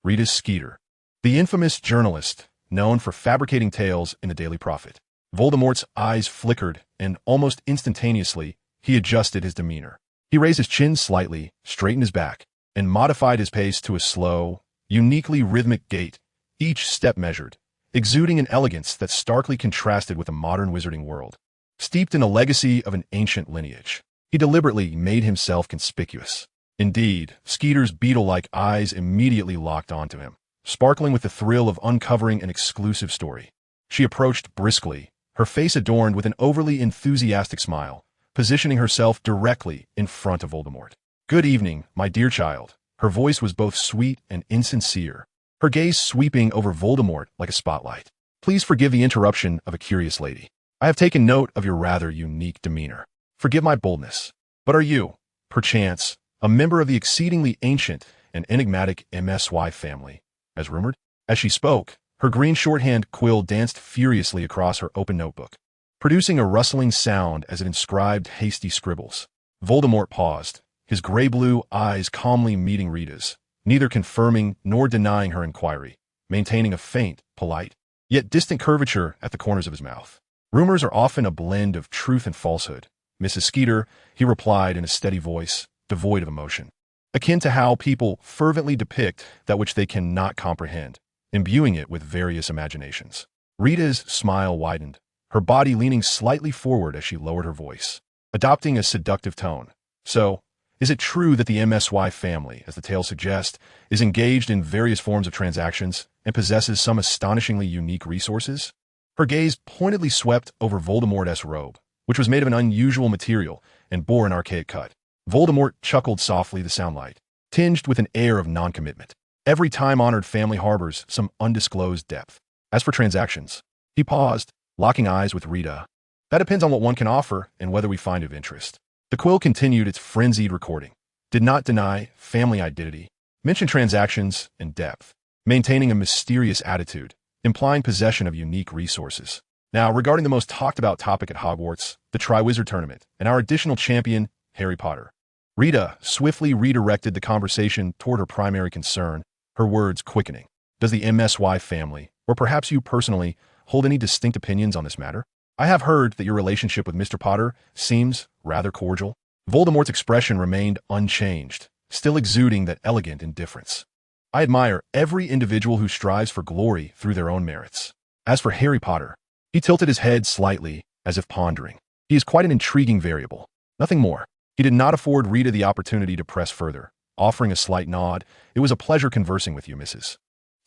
Rita's Skeeter, the infamous journalist known for fabricating tales in the Daily Prophet. Voldemort's eyes flickered, and almost instantaneously, he adjusted his demeanor. He raised his chin slightly, straightened his back, and modified his pace to a slow, uniquely rhythmic gait, each step measured, exuding an elegance that starkly contrasted with the modern wizarding world. Steeped in a legacy of an ancient lineage, he deliberately made himself conspicuous. Indeed, Skeeter's beetle-like eyes immediately locked onto him, sparkling with the thrill of uncovering an exclusive story. She approached briskly, her face adorned with an overly enthusiastic smile, positioning herself directly in front of Voldemort. "Good evening, my dear child." Her voice was both sweet and insincere, her gaze sweeping over Voldemort like a spotlight. "Please forgive the interruption of a curious lady. I have taken note of your rather unique demeanor. Forgive my boldness. But are you, perchance, a member of the exceedingly ancient and enigmatic MSY family, as rumored?" As she spoke, her green shorthand quill danced furiously across her open notebook, producing a rustling sound as it inscribed hasty scribbles. Voldemort paused, his gray-blue eyes calmly meeting Rita's, neither confirming nor denying her inquiry, maintaining a faint, polite, yet distant curvature at the corners of his mouth. "Rumors are often a blend of truth and falsehood, Mrs. Skeeter," he replied in a steady voice, devoid of emotion, akin to how people fervently depict that which they cannot comprehend, imbuing it with various imaginations. Rita's smile widened, her body leaning slightly forward as she lowered her voice, adopting a seductive tone. "So, is it true that the MSY family, as the tale suggests, is engaged in various forms of transactions and possesses some astonishingly unique resources?" Her gaze pointedly swept over Voldemort's robe, which was made of an unusual material and bore an archaic cut. Voldemort chuckled softly to soundlight, tinged with an air of non-commitment. Every time-honored family harbors some undisclosed depth. As for transactions, he paused, locking eyes with Rita. "That depends on what one can offer and whether we find of interest." The quill continued its frenzied recording, did not deny family identity, mentioned transactions and depth, maintaining a mysterious attitude, implying possession of unique resources. Now, regarding the most talked-about topic at Hogwarts, the Triwizard Tournament, and our additional champion, Harry Potter. Rita swiftly redirected the conversation toward her primary concern, her words quickening. "Does the MSY family, or perhaps you personally, hold any distinct opinions on this matter? I have heard that your relationship with Mr. Potter seems rather cordial." Voldemort's expression remained unchanged, still exuding that elegant indifference. "I admire every individual who strives for glory through their own merits. As for Harry Potter," he tilted his head slightly, as if pondering. "He is quite an intriguing variable. Nothing more." He did not afford Rita the opportunity to press further, offering a slight nod. "It was a pleasure conversing with you, Mrs.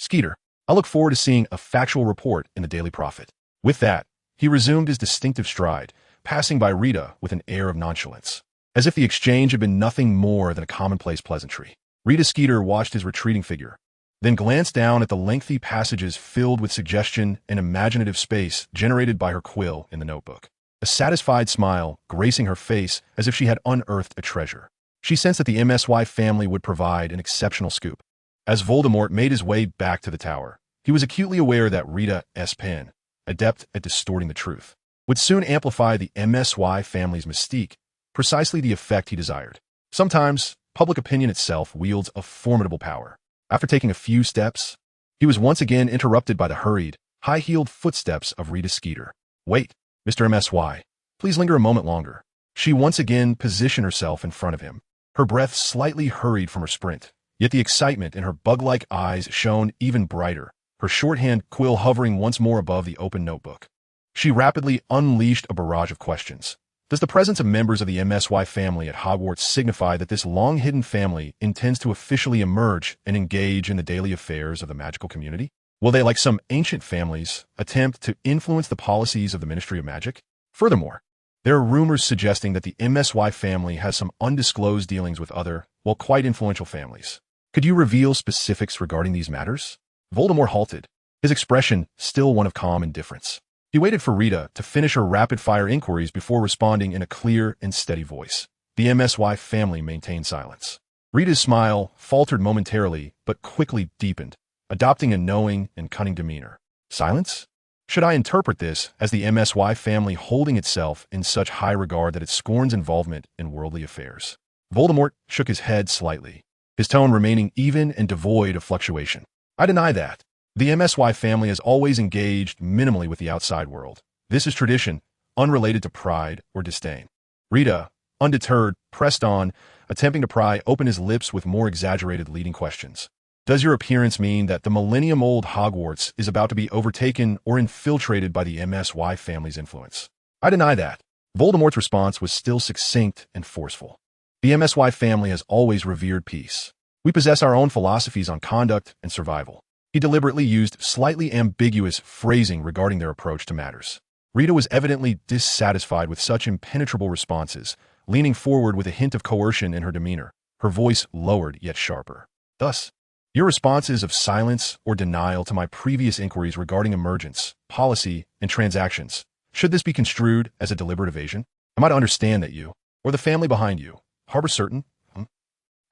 Skeeter. I look forward to seeing a factual report in the Daily Prophet." With that, he resumed his distinctive stride, passing by Rita with an air of nonchalance, as if the exchange had been nothing more than a commonplace pleasantry. Rita Skeeter watched his retreating figure, then glanced down at the lengthy passages filled with suggestion and imaginative space generated by her quill in the notebook. A satisfied smile gracing her face as if she had unearthed a treasure. She sensed that the MSY family would provide an exceptional scoop. As Voldemort made his way back to the tower, he was acutely aware that Rita's pen, adept at distorting the truth, would soon amplify the MSY family's mystique, precisely the effect he desired. Sometimes, public opinion itself wields a formidable power. After taking a few steps, he was once again interrupted by the hurried, high-heeled footsteps of Rita Skeeter. "Wait, Mr. MSY, please linger a moment longer." She once again positioned herself in front of him, her breath slightly hurried from her sprint, yet the excitement in her bug-like eyes shone even brighter, her shorthand quill hovering once more above the open notebook. She rapidly unleashed a barrage of questions. "Does the presence of members of the MSY family at Hogwarts signify that this long-hidden family intends to officially emerge and engage in the daily affairs of the magical community? Will they, like some ancient families, attempt to influence the policies of the Ministry of Magic? Furthermore, there are rumors suggesting that the MSY family has some undisclosed dealings with other, well, quite influential families. Could you reveal specifics regarding these matters?" Voldemort halted, his expression still one of calm indifference. He waited for Rita to finish her rapid-fire inquiries before responding in a clear and steady voice. The MSY family maintained silence. Rita's smile faltered momentarily, but quickly deepened, adopting a knowing and cunning demeanor. "Silence? Should I interpret this as the MSY family holding itself in such high regard that it scorns involvement in worldly affairs?" Voldemort shook his head slightly, his tone remaining even and devoid of fluctuation. I deny that. The MSY family has always engaged minimally with the outside world. This is tradition, unrelated to pride or disdain. Rita, undeterred, pressed on, attempting to pry open his lips with more exaggerated leading questions. Does your appearance mean that the millennium-old Hogwarts is about to be overtaken or infiltrated by the MSY family's influence? I deny that. Voldemort's response was still succinct and forceful. The MSY family has always revered peace. We possess our own philosophies on conduct and survival. He deliberately used slightly ambiguous phrasing regarding their approach to matters. Rita was evidently dissatisfied with such impenetrable responses, leaning forward with a hint of coercion in her demeanor, her voice lowered yet sharper. Thus, your responses of silence or denial to my previous inquiries regarding emergence, policy, and transactions, should this be construed as a deliberate evasion? Am I to understand that you, or the family behind you, harbor certain?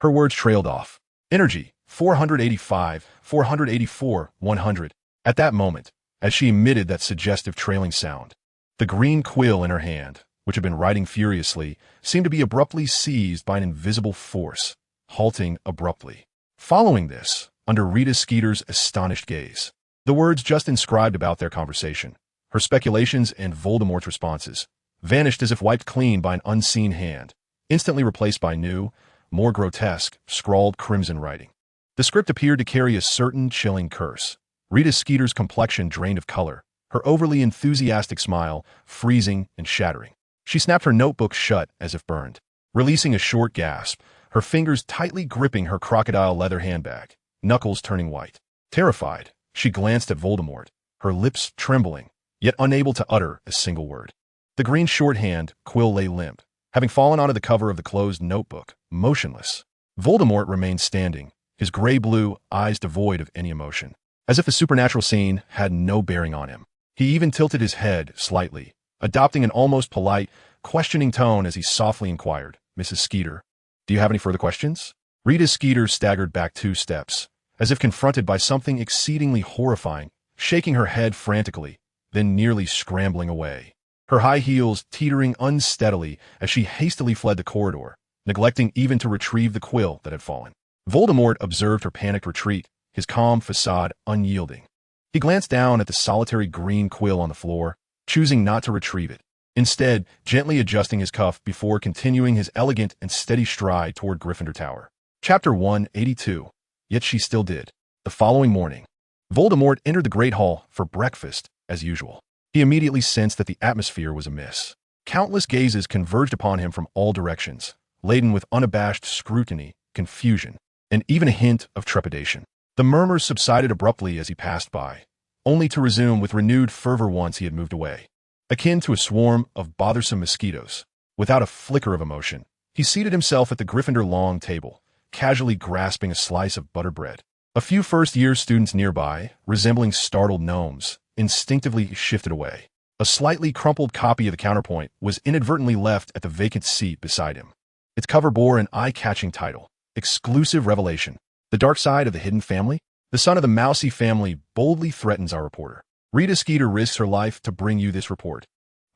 Her words trailed off. Energy, 485, 484, 100. At that moment, as she emitted that suggestive trailing sound, the green quill in her hand, which had been writing furiously, seemed to be abruptly seized by an invisible force, halting abruptly. Following this, under Rita Skeeter's astonished gaze, the words just inscribed about their conversation, her speculations and Voldemort's responses, vanished as if wiped clean by an unseen hand, instantly replaced by new, more grotesque, scrawled crimson writing. The script appeared to carry a certain chilling curse. Rita Skeeter's complexion drained of color, her overly enthusiastic smile freezing and shattering. She snapped her notebook shut as if burned, releasing a short gasp, her fingers tightly gripping her crocodile leather handbag, knuckles turning white. Terrified, she glanced at Voldemort, her lips trembling, yet unable to utter a single word. The green shorthand quill lay limp, having fallen onto the cover of the closed notebook, motionless. Voldemort remained standing, his gray-blue eyes devoid of any emotion, as if the supernatural scene had no bearing on him. He even tilted his head slightly, adopting an almost polite, questioning tone as he softly inquired, "Mrs. Skeeter, do you have any further questions?" Rita Skeeter staggered back 2 steps, as if confronted by something exceedingly horrifying, shaking her head frantically, then nearly scrambling away, her high heels teetering unsteadily as she hastily fled the corridor, neglecting even to retrieve the quill that had fallen. Voldemort observed her panicked retreat, his calm facade unyielding. He glanced down at the solitary green quill on the floor, choosing not to retrieve it, instead gently adjusting his cuff before continuing his elegant and steady stride toward Gryffindor Tower. Chapter 182. Yet she still did. The following morning, Voldemort entered the Great Hall for breakfast, as usual. He immediately sensed that the atmosphere was amiss. Countless gazes converged upon him from all directions, laden with unabashed scrutiny, confusion, and even a hint of trepidation. The murmurs subsided abruptly as he passed by, only to resume with renewed fervor once he had moved away. Akin to a swarm of bothersome mosquitoes, without a flicker of emotion, he seated himself at the Gryffindor long table, casually grasping a slice of butter bread. A few first-year students nearby, resembling startled gnomes, instinctively shifted away. A slightly crumpled copy of the counterpoint was inadvertently left at the vacant seat beside him. Its cover bore an eye-catching title, Exclusive Revelation. The Dark Side of the Hidden Family? The son of the Msi family boldly threatens our reporter. Rita Skeeter risks her life to bring you this report.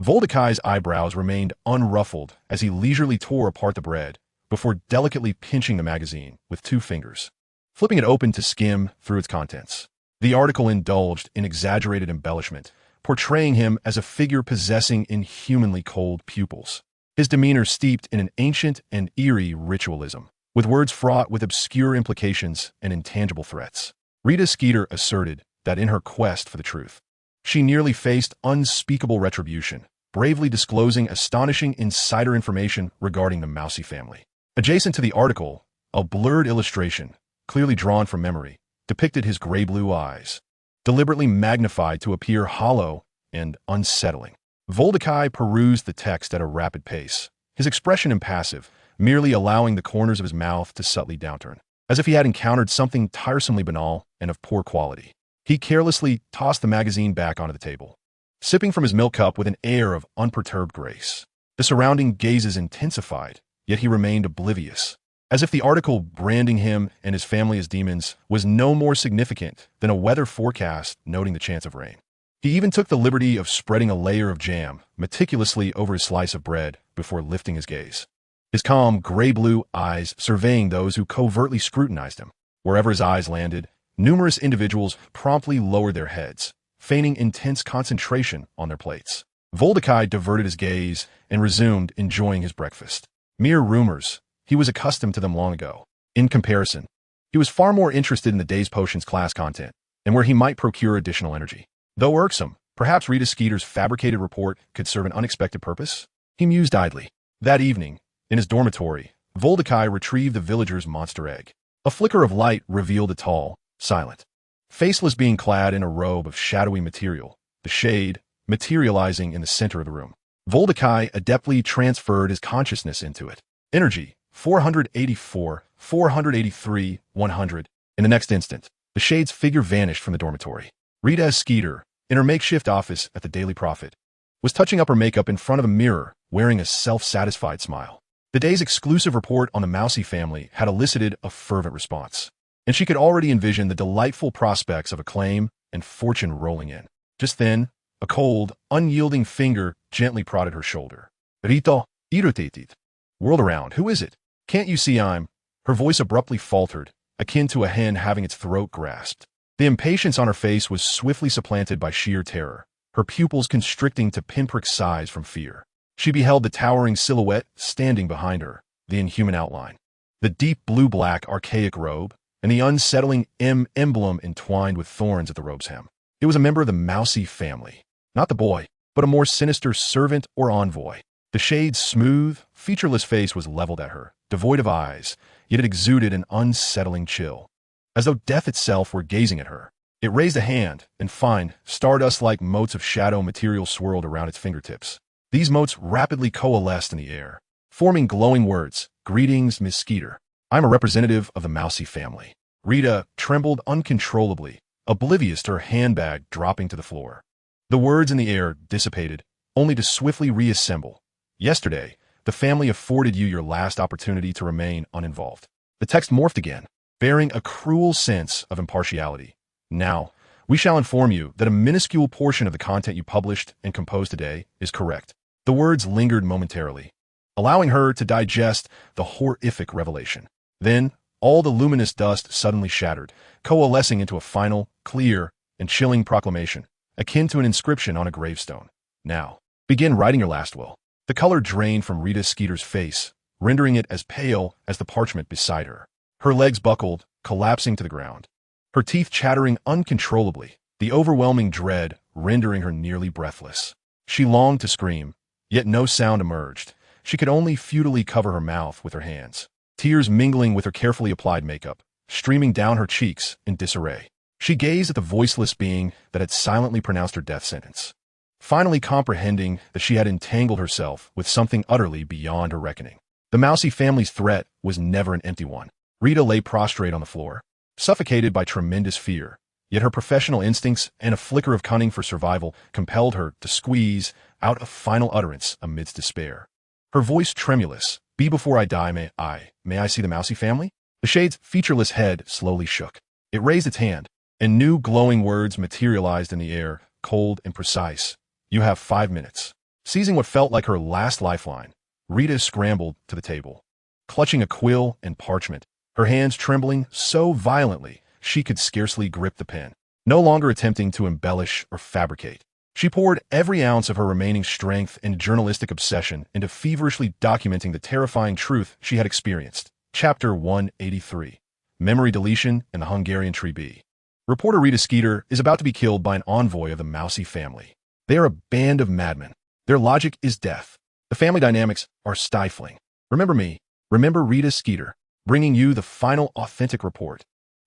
Voldekai's eyebrows remained unruffled as he leisurely tore apart the bread, before delicately pinching the magazine with 2 fingers, flipping it open to skim through its contents. The article indulged in exaggerated embellishment, portraying him as a figure possessing inhumanly cold pupils. His demeanor steeped in an ancient and eerie ritualism, with words fraught with obscure implications and intangible threats. Rita Skeeter asserted that in her quest for the truth, she nearly faced unspeakable retribution, bravely disclosing astonishing insider information regarding the Msi family. Adjacent to the article, a blurred illustration, clearly drawn from memory, depicted his gray-blue eyes, deliberately magnified to appear hollow and unsettling. Voltekai perused the text at a rapid pace, his expression impassive, merely allowing the corners of his mouth to subtly downturn, as if he had encountered something tiresomely banal and of poor quality. He carelessly tossed the magazine back onto the table, sipping from his milk cup with an air of unperturbed grace. The surrounding gazes intensified, yet he remained oblivious, as if the article branding him and his family as demons was no more significant than a weather forecast noting the chance of rain. He even took the liberty of spreading a layer of jam meticulously over his slice of bread before lifting his gaze. his calm, gray-blue eyes surveying those who covertly scrutinized him. Wherever his eyes landed, numerous individuals promptly lowered their heads, feigning intense concentration on their plates. Voltekai diverted his gaze and resumed enjoying his breakfast. Mere rumors. He was accustomed to them long ago. In comparison, he was far more interested in the day's potions class content and where he might procure additional energy. Though irksome, perhaps Rita Skeeter's fabricated report could serve an unexpected purpose? He mused idly. That evening, in his dormitory, Voltekai retrieved the villager's monster egg. A flicker of light revealed a tall, silent, faceless being clad in a robe of shadowy material, the shade materializing in the center of the room. Voltekai adeptly transferred his consciousness into it. Energy, 484, 483, 100. In the next instant, the shade's figure vanished from the dormitory. Rita Skeeter, in her makeshift office at the Daily Prophet, was touching up her makeup in front of a mirror, wearing a self-satisfied smile. The day's exclusive report on the Msi family had elicited a fervent response, and she could already envision the delightful prospects of acclaim and fortune rolling in. Just then, a cold, unyielding finger gently prodded her shoulder. Rito, irritated. Whirled around. Who is it? Can't you see I'm... Her voice abruptly faltered, akin to a hen having its throat grasped. The impatience on her face was swiftly supplanted by sheer terror, her pupils constricting to pinprick size from fear. She beheld the towering silhouette standing behind her, the inhuman outline, the deep blue-black archaic robe, and the unsettling M emblem entwined with thorns at the robe's hem. It was a member of the Msi family. Not the boy, but a more sinister servant or envoy. The shade's smooth, featureless face was leveled at her, devoid of eyes, yet it exuded an unsettling chill, as though death itself were gazing at her. It raised a hand, and fine, stardust-like motes of shadow material swirled around its fingertips. These motes rapidly coalesced in the air, forming glowing words. Greetings, Miss Skeeter. I'm a representative of the Msi family. Rita trembled uncontrollably, oblivious to her handbag dropping to the floor. The words in the air dissipated, only to swiftly reassemble. Yesterday, the family afforded you your last opportunity to remain uninvolved. The text morphed again, bearing a cruel sense of impartiality. Now, we shall inform you that a minuscule portion of the content you published and composed today is correct. The words lingered momentarily, allowing her to digest the horrific revelation. Then, all the luminous dust suddenly shattered, coalescing into a final, clear, and chilling proclamation, akin to an inscription on a gravestone. Now, begin writing your last will. The color drained from Rita Skeeter's face, rendering it as pale as the parchment beside her. Her legs buckled, collapsing to the ground, her teeth chattering uncontrollably, the overwhelming dread rendering her nearly breathless. She longed to scream, yet no sound emerged. She could only futilely cover her mouth with her hands, tears mingling with her carefully applied makeup, streaming down her cheeks in disarray. She gazed at the voiceless being that had silently pronounced her death sentence, finally comprehending that she had entangled herself with something utterly beyond her reckoning. The Msi family's threat was never an empty one. Rita lay prostrate on the floor, suffocated by tremendous fear, yet her professional instincts and a flicker of cunning for survival compelled her to squeeze out a final utterance amidst despair. Her voice tremulous, "Be before I die, may I see the Msi family?" The shade's featureless head slowly shook. It raised its hand, and new glowing words materialized in the air, cold and precise. You have 5 minutes. Seizing what felt like her last lifeline, Rita scrambled to the table, clutching a quill and parchment, her hands trembling so violently she could scarcely grip the pen. No longer attempting to embellish or fabricate, she poured every ounce of her remaining strength and journalistic obsession into feverishly documenting the terrifying truth she had experienced. Chapter 183. Memory Deletion in the Hungarian Tree B. Reporter Rita Skeeter is about to be killed by an envoy of the Msi family. They are a band of madmen. Their logic is death. The family dynamics are stifling. Remember me. Remember Rita Skeeter, bringing you the final authentic report.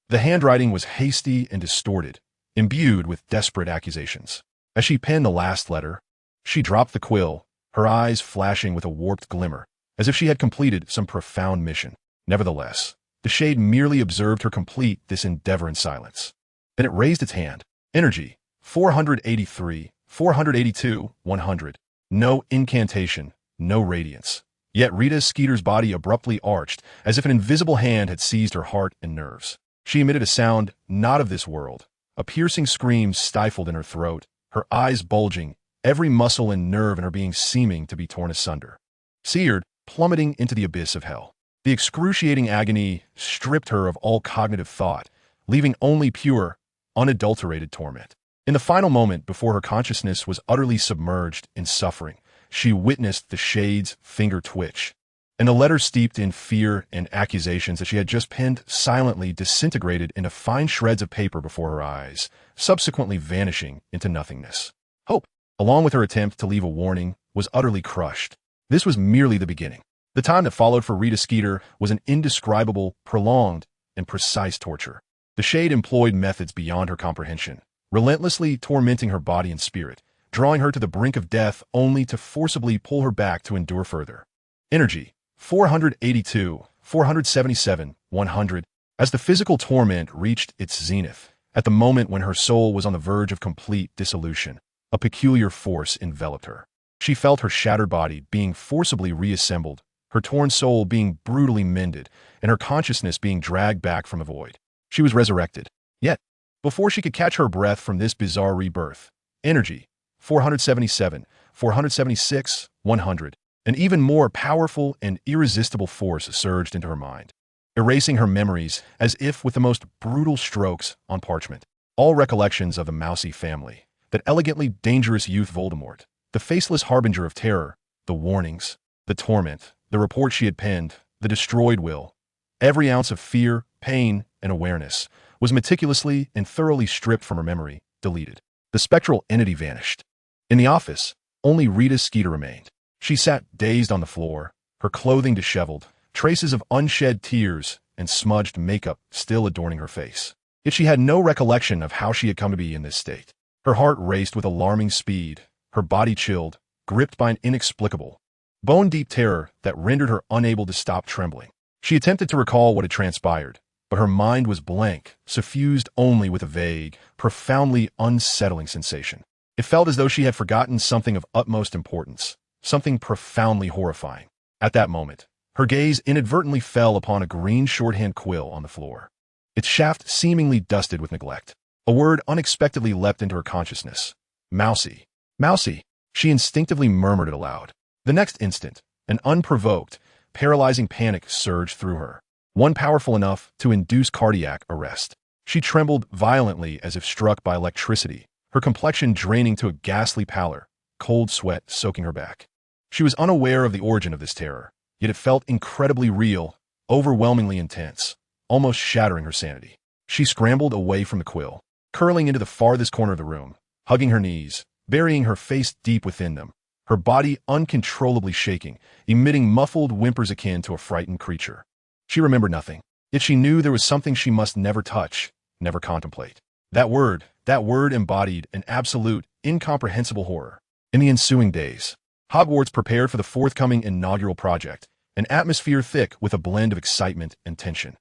The handwriting was hasty and distorted, imbued with desperate accusations. As she penned the last letter, she dropped the quill, her eyes flashing with a warped glimmer, as if she had completed some profound mission. Nevertheless, the shade merely observed her complete this endeavor in silence. Then it raised its hand. Energy, 483, 482, 100. No incantation, no radiance. Yet Rita Skeeter's body abruptly arched, as if an invisible hand had seized her heart and nerves. She emitted a sound not of this world, a piercing scream stifled in her throat, her eyes bulging, every muscle and nerve in her being seeming to be torn asunder. Seared, plummeting into the abyss of hell. The excruciating agony stripped her of all cognitive thought, leaving only pure, unadulterated torment. In the final moment before her consciousness was utterly submerged in suffering, she witnessed the Shade's finger twitch, and the letter steeped in fear and accusations that she had just penned silently disintegrated into fine shreds of paper before her eyes, subsequently vanishing into nothingness. Hope, along with her attempt to leave a warning, was utterly crushed. This was merely the beginning. The time that followed for Rita Skeeter was an indescribable, prolonged, and precise torture. The Shade employed methods beyond her comprehension, relentlessly tormenting her body and spirit, drawing her to the brink of death only to forcibly pull her back to endure further. Energy, 482, 477, 100. As the physical torment reached its zenith, at the moment when her soul was on the verge of complete dissolution, a peculiar force enveloped her. She felt her shattered body being forcibly reassembled, her torn soul being brutally mended, and her consciousness being dragged back from the void. She was resurrected. Yet, before she could catch her breath from this bizarre rebirth, energy, 477, 476, 100. An even more powerful and irresistible force surged into her mind, erasing her memories as if with the most brutal strokes on parchment. All recollections of the Msi family, that elegantly dangerous youth Voldemort, the faceless harbinger of terror, the warnings, the torment, the report she had penned, the destroyed will, every ounce of fear, pain, and awareness was meticulously and thoroughly stripped from her memory, deleted. The spectral entity vanished. In the office, only Rita Skeeter remained. She sat dazed on the floor, her clothing disheveled, traces of unshed tears and smudged makeup still adorning her face. Yet she had no recollection of how she had come to be in this state. Her heart raced with alarming speed, her body chilled, gripped by an inexplicable, bone-deep terror that rendered her unable to stop trembling. She attempted to recall what had transpired, but her mind was blank, suffused only with a vague, profoundly unsettling sensation. It felt as though she had forgotten something of utmost importance, something profoundly horrifying. At that moment, her gaze inadvertently fell upon a green shorthand quill on the floor, its shaft seemingly dusted with neglect. A word unexpectedly leapt into her consciousness. Msi. Msi. She instinctively murmured it aloud. The next instant, an unprovoked, paralyzing panic surged through her, one powerful enough to induce cardiac arrest. She trembled violently as if struck by electricity, her complexion draining to a ghastly pallor, cold sweat soaking her back. She was unaware of the origin of this terror, yet it felt incredibly real, overwhelmingly intense, almost shattering her sanity. She scrambled away from the quill, curling into the farthest corner of the room, hugging her knees, burying her face deep within them, her body uncontrollably shaking, emitting muffled whimpers akin to a frightened creature. She remembered nothing, yet she knew there was something she must never touch, never contemplate. That word embodied an absolute, incomprehensible horror. In the ensuing days, Hogwarts prepared for the forthcoming inaugural project, an atmosphere thick with a blend of excitement and tension.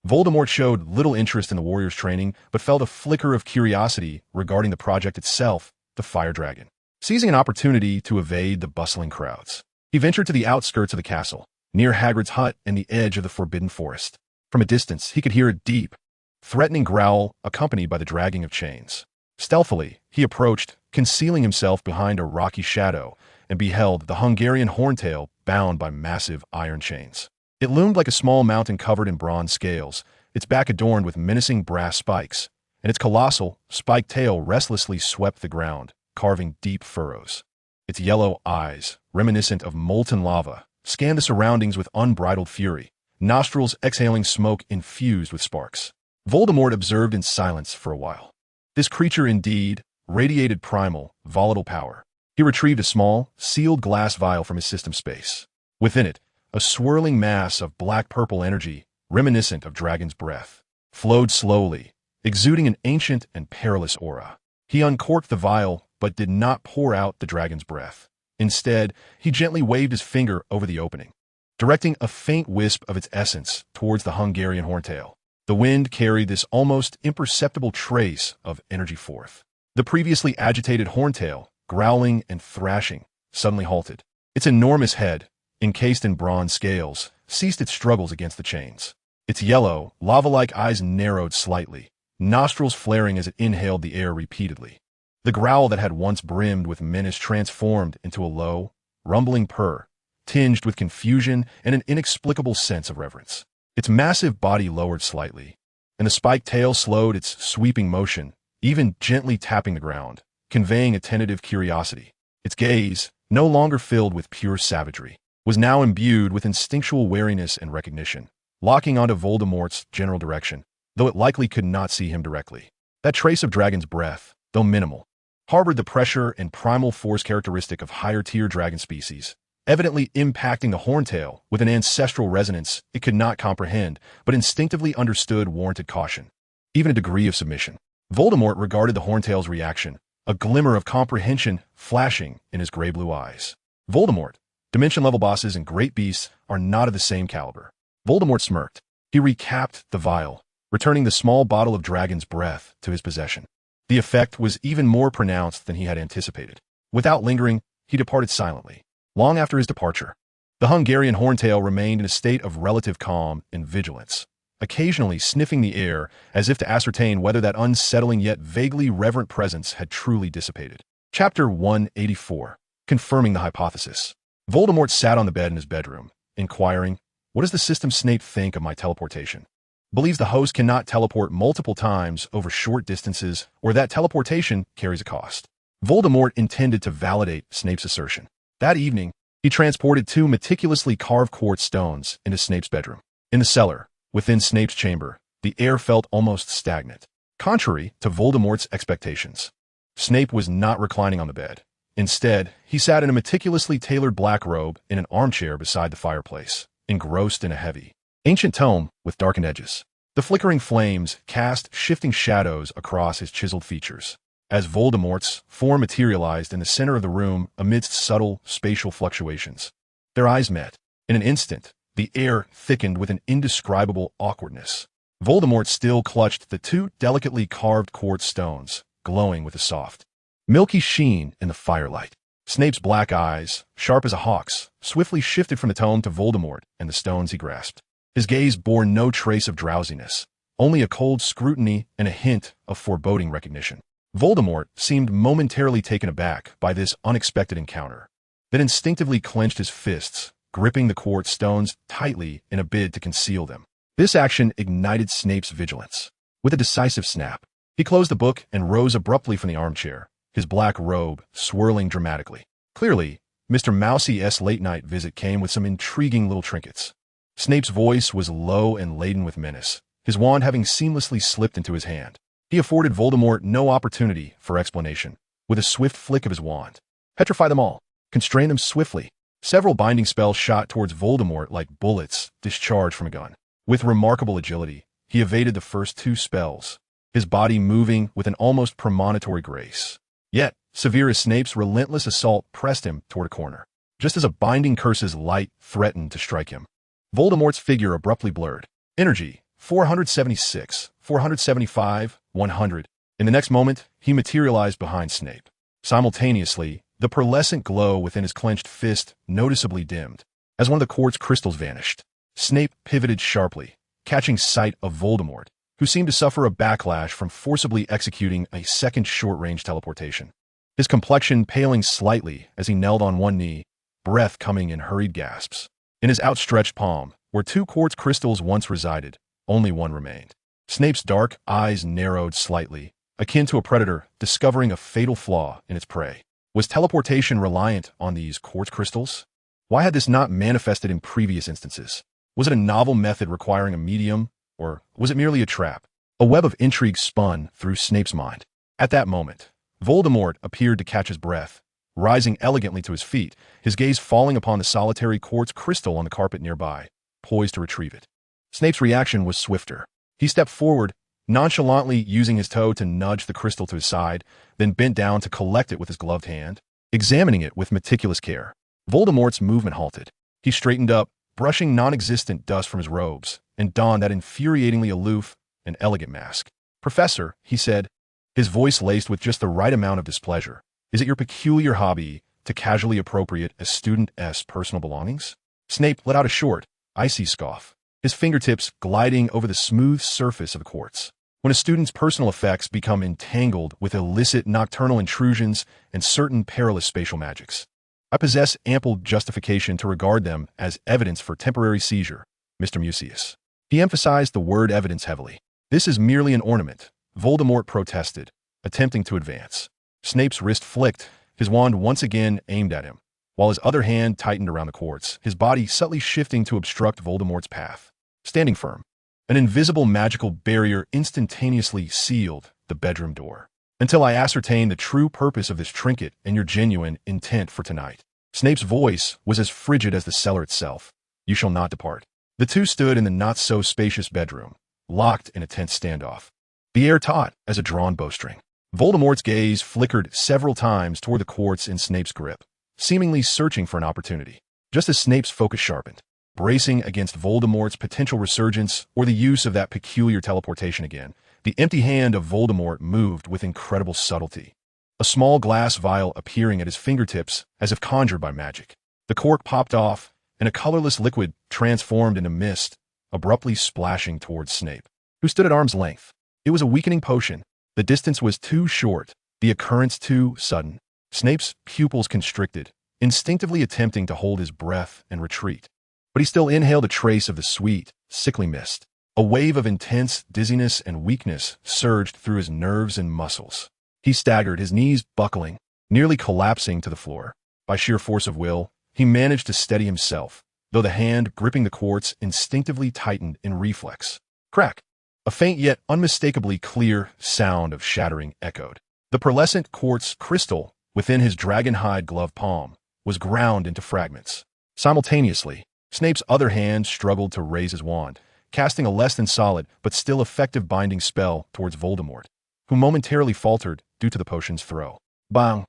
Voldemort showed little interest in the warriors' training, but felt a flicker of curiosity regarding the project itself, the Fire Dragon. Seizing an opportunity to evade the bustling crowds, he ventured to the outskirts of the castle, near Hagrid's hut and the edge of the Forbidden Forest. From a distance, he could hear a deep, threatening growl accompanied by the dragging of chains. Stealthily, he approached, concealing himself behind a rocky shadow, and beheld the Hungarian Horntail bound by massive iron chains. It loomed like a small mountain covered in bronze scales, its back adorned with menacing brass spikes, and its colossal, spiked tail restlessly swept the ground, carving deep furrows. Its yellow eyes, reminiscent of molten lava, scanned the surroundings with unbridled fury, nostrils exhaling smoke infused with sparks. Voldemort observed in silence for a while. This creature indeed radiated primal, volatile power. He retrieved a small, sealed glass vial from his system space. Within it, a swirling mass of black-purple energy, reminiscent of dragon's breath, flowed slowly, exuding an ancient and perilous aura. He uncorked the vial, but did not pour out the dragon's breath. Instead, he gently waved his finger over the opening, directing a faint wisp of its essence towards the Hungarian Horntail. The wind carried this almost imperceptible trace of energy forth. The previously agitated Horntail, growling and thrashing, suddenly halted. Its enormous head, encased in bronze scales, ceased its struggles against the chains. Its yellow, lava-like eyes narrowed slightly, nostrils flaring as it inhaled the air repeatedly. The growl that had once brimmed with menace transformed into a low, rumbling purr, tinged with confusion and an inexplicable sense of reverence. Its massive body lowered slightly, and the spiked tail slowed its sweeping motion, even gently tapping the ground, conveying a tentative curiosity. Its gaze, no longer filled with pure savagery, was now imbued with instinctual wariness and recognition, locking onto Voldemort's general direction, though it likely could not see him directly. That trace of dragon's breath, though minimal, harbored the pressure and primal force characteristic of higher-tier dragon species, evidently impacting the horntail with an ancestral resonance it could not comprehend, but instinctively understood warranted caution, even a degree of submission. Voldemort regarded the horntail's reaction, a glimmer of comprehension flashing in his gray-blue eyes. Voldemort, dimension-level bosses and great beasts are not of the same caliber. Voldemort smirked. He recapped the vial, returning the small bottle of dragon's breath to his possession. The effect was even more pronounced than he had anticipated. Without lingering, he departed silently. Long after his departure, the Hungarian horntail remained in a state of relative calm and vigilance, occasionally sniffing the air as if to ascertain whether that unsettling yet vaguely reverent presence had truly dissipated. Chapter 184. Confirming the Hypothesis. Voldemort sat on the bed in his bedroom, inquiring, "What does the system Snape think of my teleportation? Believes the host cannot teleport multiple times over short distances, or that teleportation carries a cost." Voldemort intended to validate Snape's assertion. That evening, he transported 2 meticulously carved quartz stones into Snape's bedroom. In the cellar, within Snape's chamber, the air felt almost stagnant, contrary to Voldemort's expectations. Snape was not reclining on the bed. Instead, he sat in a meticulously tailored black robe in an armchair beside the fireplace, engrossed in a heavy, ancient tome with darkened edges. The flickering flames cast shifting shadows across his chiseled features, as Voldemort's form materialized in the center of the room amidst subtle spatial fluctuations. Their eyes met. In an instant, the air thickened with an indescribable awkwardness. Voldemort still clutched the 2 delicately carved quartz stones, glowing with a soft, milky sheen in the firelight. Snape's black eyes, sharp as a hawk's, swiftly shifted from the tome to Voldemort and the stones he grasped. His gaze bore no trace of drowsiness, only a cold scrutiny and a hint of foreboding recognition. Voldemort seemed momentarily taken aback by this unexpected encounter, then instinctively clenched his fists, gripping the quartz stones tightly in a bid to conceal them. This action ignited Snape's vigilance. With a decisive snap, he closed the book and rose abruptly from the armchair, his black robe swirling dramatically. Clearly, Mr. Mousey's late-night visit came with some intriguing little trinkets. Snape's voice was low and laden with menace, his wand having seamlessly slipped into his hand. He afforded Voldemort no opportunity for explanation. With a swift flick of his wand, petrify them all, constrain them swiftly. Several binding spells shot towards Voldemort like bullets discharged from a gun. With remarkable agility, he evaded the first 2 spells, his body moving with an almost premonitory grace. Yet, severe as Snape's relentless assault pressed him toward a corner, just as a binding curse's light threatened to strike him. Voldemort's figure abruptly blurred. Energy, 476, 475, 100. In the next moment, he materialized behind Snape. Simultaneously, the pearlescent glow within his clenched fist noticeably dimmed, as one of the quartz crystals vanished. Snape pivoted sharply, catching sight of Voldemort, who seemed to suffer a backlash from forcibly executing a second short-range teleportation. His complexion paling slightly as he knelt on one knee, breath coming in hurried gasps. In his outstretched palm, where 2 quartz crystals once resided, only one remained. Snape's dark eyes narrowed slightly, akin to a predator discovering a fatal flaw in its prey. Was teleportation reliant on these quartz crystals? Why had this not manifested in previous instances? Was it a novel method requiring a medium, or was it merely a trap? A web of intrigue spun through Snape's mind. At that moment, Voldemort appeared to catch his breath, rising elegantly to his feet, his gaze falling upon the solitary quartz crystal on the carpet nearby, poised to retrieve it. Snape's reaction was swifter. He stepped forward, nonchalantly using his toe to nudge the crystal to his side, then bent down to collect it with his gloved hand, examining it with meticulous care. Voldemort's movement halted. He straightened up, brushing non-existent dust from his robes, and donned that infuriatingly aloof and elegant mask. "Professor," he said, his voice laced with just the right amount of displeasure, "is it your peculiar hobby to casually appropriate a student's personal belongings?" Snape let out a short, icy scoff, his fingertips gliding over the smooth surface of the quartz. When a student's personal effects become entangled with illicit nocturnal intrusions and certain perilous spatial magics, I possess ample justification to regard them as evidence for temporary seizure, Mr. Mucius. He emphasized the word evidence heavily. This is merely an ornament, Voldemort protested, attempting to advance. Snape's wrist flicked, his wand once again aimed at him, while his other hand tightened around the quartz, his body subtly shifting to obstruct Voldemort's path. Standing firm, an invisible magical barrier instantaneously sealed the bedroom door. Until I ascertain the true purpose of this trinket and your genuine intent for tonight. Snape's voice was as frigid as the cellar itself. You shall not depart. The two stood in the not-so-spacious bedroom, locked in a tense standoff. The air taut as a drawn bowstring. Voldemort's gaze flickered several times toward the quartz in Snape's grip, seemingly searching for an opportunity. Just as Snape's focus sharpened, bracing against Voldemort's potential resurgence or the use of that peculiar teleportation again, the empty hand of Voldemort moved with incredible subtlety. A small glass vial appearing at his fingertips as if conjured by magic. The cork popped off, and a colorless liquid transformed into mist, abruptly splashing towards Snape, who stood at arm's length. It was a weakening potion. The distance was too short, the occurrence too sudden. Snape's pupils constricted, instinctively attempting to hold his breath and retreat. But he still inhaled a trace of the sweet, sickly mist. A wave of intense dizziness and weakness surged through his nerves and muscles. He staggered, his knees buckling, nearly collapsing to the floor. By sheer force of will, he managed to steady himself, though the hand gripping the quartz instinctively tightened in reflex. Crack! A faint yet unmistakably clear sound of shattering echoed. The pearlescent quartz crystal within his dragon-hide glove palm was ground into fragments. Simultaneously, Snape's other hand struggled to raise his wand, casting a less than solid but still effective binding spell towards Voldemort, who momentarily faltered due to the potion's throw. Bang!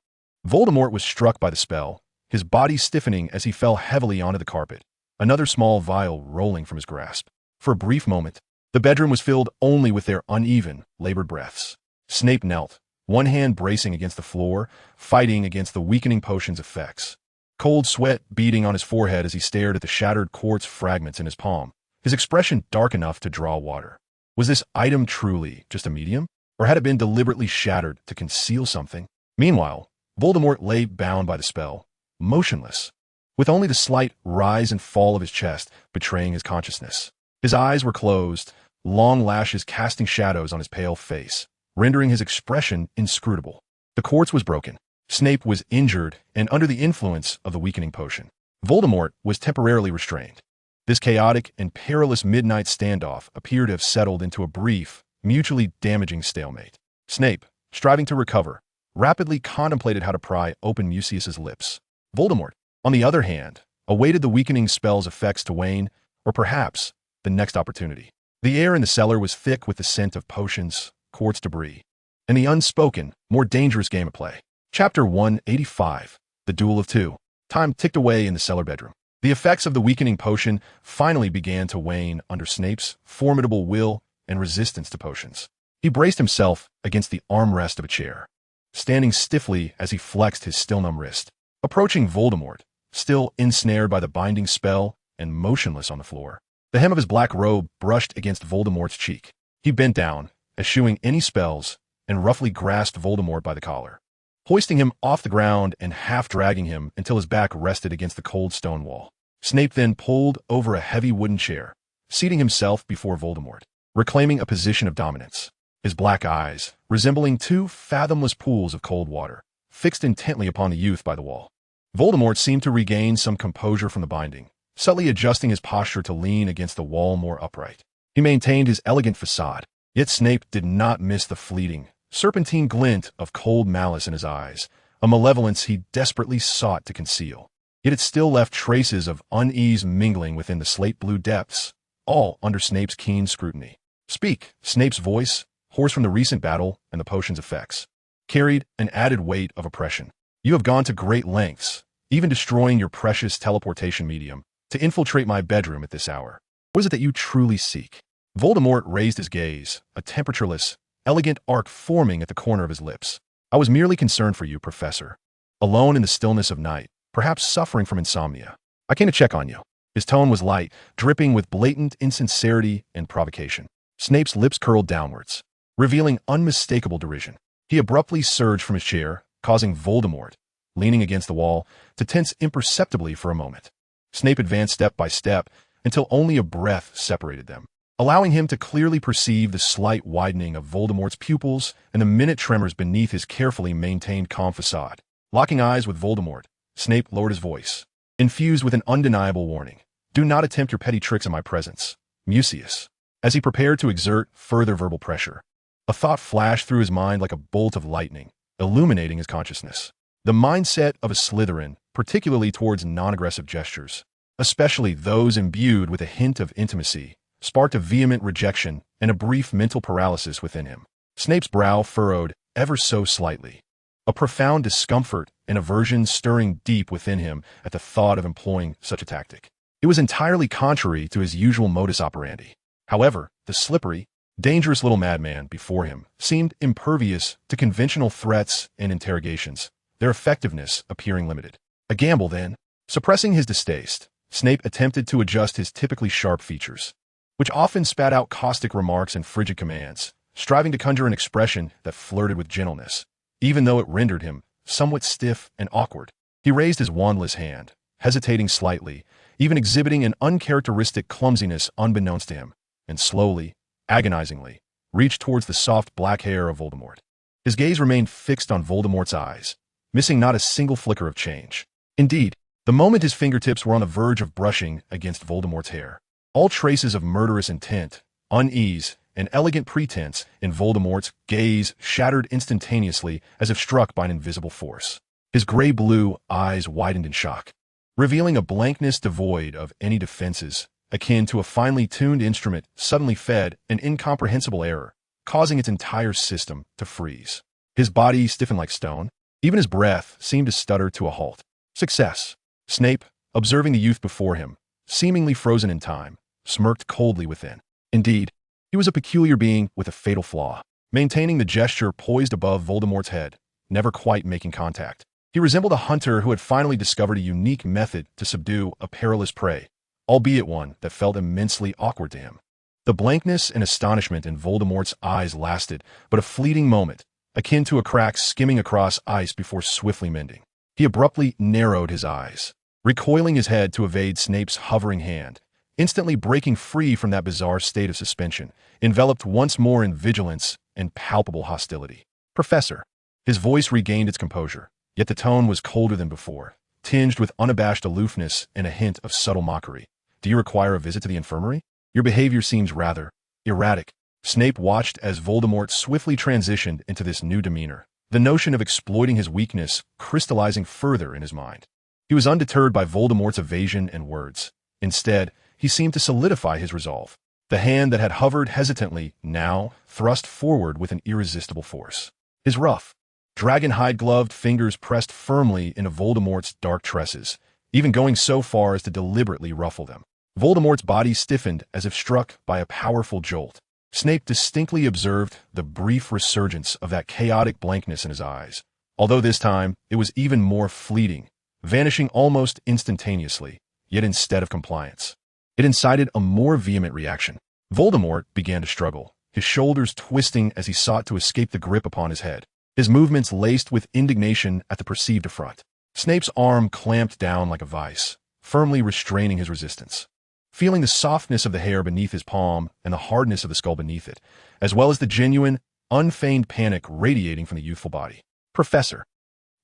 Voldemort was struck by the spell, his body stiffening as he fell heavily onto the carpet, another small vial rolling from his grasp. For a brief moment, the bedroom was filled only with their uneven, labored breaths. Snape knelt, one hand bracing against the floor, fighting against the weakening potion's effects. Cold sweat beading on his forehead as he stared at the shattered quartz fragments in his palm, his expression dark enough to draw water. Was this item truly just a medium, or had it been deliberately shattered to conceal something? Meanwhile, Voldemort lay bound by the spell, motionless, with only the slight rise and fall of his chest betraying his consciousness. His eyes were closed, long lashes casting shadows on his pale face, rendering his expression inscrutable. The quartz was broken. Snape was injured and under the influence of the weakening potion. Voldemort was temporarily restrained. This chaotic and perilous midnight standoff appeared to have settled into a brief, mutually damaging stalemate. Snape, striving to recover, rapidly contemplated how to pry open Mucius's lips. Voldemort, on the other hand, awaited the weakening spell's effects to wane, or perhaps the next opportunity. The air in the cellar was thick with the scent of potions, quartz debris, and the unspoken, more dangerous game of play. Chapter 185, The Duel of Two. Time ticked away in the cellar bedroom. The effects of the weakening potion finally began to wane under Snape's formidable will and resistance to potions. He braced himself against the armrest of a chair, standing stiffly as he flexed his still-numb wrist. Approaching Voldemort, still ensnared by the binding spell and motionless on the floor, the hem of his black robe brushed against Voldemort's cheek. He bent down, eschewing any spells, and roughly grasped Voldemort by the collar, hoisting him off the ground and half-dragging him until his back rested against the cold stone wall. Snape then pulled over a heavy wooden chair, seating himself before Voldemort, reclaiming a position of dominance. His black eyes, resembling two fathomless pools of cold water, fixed intently upon the youth by the wall. Voldemort seemed to regain some composure from the binding, subtly adjusting his posture to lean against the wall more upright. He maintained his elegant facade, yet Snape did not miss the fleeting, serpentine glint of cold malice in his eyes, a malevolence he desperately sought to conceal. Yet it still left traces of unease mingling within the slate-blue depths, all under Snape's keen scrutiny. Speak, Snape's voice, hoarse from the recent battle and the potion's effects, carried an added weight of oppression. You have gone to great lengths, even destroying your precious teleportation medium, to infiltrate my bedroom at this hour. What is it that you truly seek? Voldemort raised his gaze, a temperatureless, elegant arc forming at the corner of his lips. I was merely concerned for you, Professor. Alone in the stillness of night, perhaps suffering from insomnia. I came to check on you. His tone was light, dripping with blatant insincerity and provocation. Snape's lips curled downwards, revealing unmistakable derision. He abruptly surged from his chair, causing Voldemort, leaning against the wall, to tense imperceptibly for a moment. Snape advanced step by step until only a breath separated them, allowing him to clearly perceive the slight widening of Voldemort's pupils and the minute tremors beneath his carefully maintained calm facade. Locking eyes with Voldemort, Snape lowered his voice, infused with an undeniable warning. "Do not attempt your petty tricks in my presence, Mucius." As he prepared to exert further verbal pressure, a thought flashed through his mind like a bolt of lightning, illuminating his consciousness. The mindset of a Slytherin, particularly towards non-aggressive gestures, especially those imbued with a hint of intimacy, sparked a vehement rejection and a brief mental paralysis within him. Snape's brow furrowed ever so slightly, a profound discomfort and aversion stirring deep within him at the thought of employing such a tactic. It was entirely contrary to his usual modus operandi. However, the slippery, dangerous little madman before him seemed impervious to conventional threats and interrogations, their effectiveness appearing limited. A gamble, then. Suppressing his distaste, Snape attempted to adjust his typically sharp features, which often spat out caustic remarks and frigid commands, striving to conjure an expression that flirted with gentleness, even though it rendered him somewhat stiff and awkward. He raised his wandless hand, hesitating slightly, even exhibiting an uncharacteristic clumsiness unbeknownst to him, and slowly, agonizingly, reached towards the soft black hair of Voldemort. His gaze remained fixed on Voldemort's eyes, missing not a single flicker of change. Indeed, the moment his fingertips were on the verge of brushing against Voldemort's hair, all traces of murderous intent, unease, and elegant pretense in Voldemort's gaze shattered instantaneously as if struck by an invisible force. His gray-blue eyes widened in shock, revealing a blankness devoid of any defenses, akin to a finely tuned instrument suddenly fed an incomprehensible error, causing its entire system to freeze. His body stiffened like stone. Even his breath seemed to stutter to a halt. Success. Snape, observing the youth before him, seemingly frozen in time, smirked coldly within. Indeed, he was a peculiar being with a fatal flaw, maintaining the gesture poised above Voldemort's head, never quite making contact. He resembled a hunter who had finally discovered a unique method to subdue a perilous prey, albeit one that felt immensely awkward to him. The blankness and astonishment in Voldemort's eyes lasted but a fleeting moment, akin to a crack skimming across ice before swiftly mending. He abruptly narrowed his eyes, recoiling his head to evade Snape's hovering hand, instantly breaking free from that bizarre state of suspension, enveloped once more in vigilance and palpable hostility. "Professor." His voice regained its composure, yet the tone was colder than before, tinged with unabashed aloofness and a hint of subtle mockery. "Do you require a visit to the infirmary? Your behavior seems rather erratic." Snape watched as Voldemort swiftly transitioned into this new demeanor, the notion of exploiting his weakness crystallizing further in his mind. He was undeterred by Voldemort's evasion and words. Instead, he seemed to solidify his resolve. The hand that had hovered hesitantly now thrust forward with an irresistible force. His rough, dragon-hide-gloved fingers pressed firmly into Voldemort's dark tresses, even going so far as to deliberately ruffle them. Voldemort's body stiffened as if struck by a powerful jolt. Snape distinctly observed the brief resurgence of that chaotic blankness in his eyes, although this time it was even more fleeting, vanishing almost instantaneously, yet instead of compliance, it incited a more vehement reaction. Voldemort began to struggle, his shoulders twisting as he sought to escape the grip upon his head, his movements laced with indignation at the perceived affront. Snape's arm clamped down like a vice, firmly restraining his resistance. Feeling the softness of the hair beneath his palm and the hardness of the skull beneath it, as well as the genuine, unfeigned panic radiating from the youthful body. "Professor."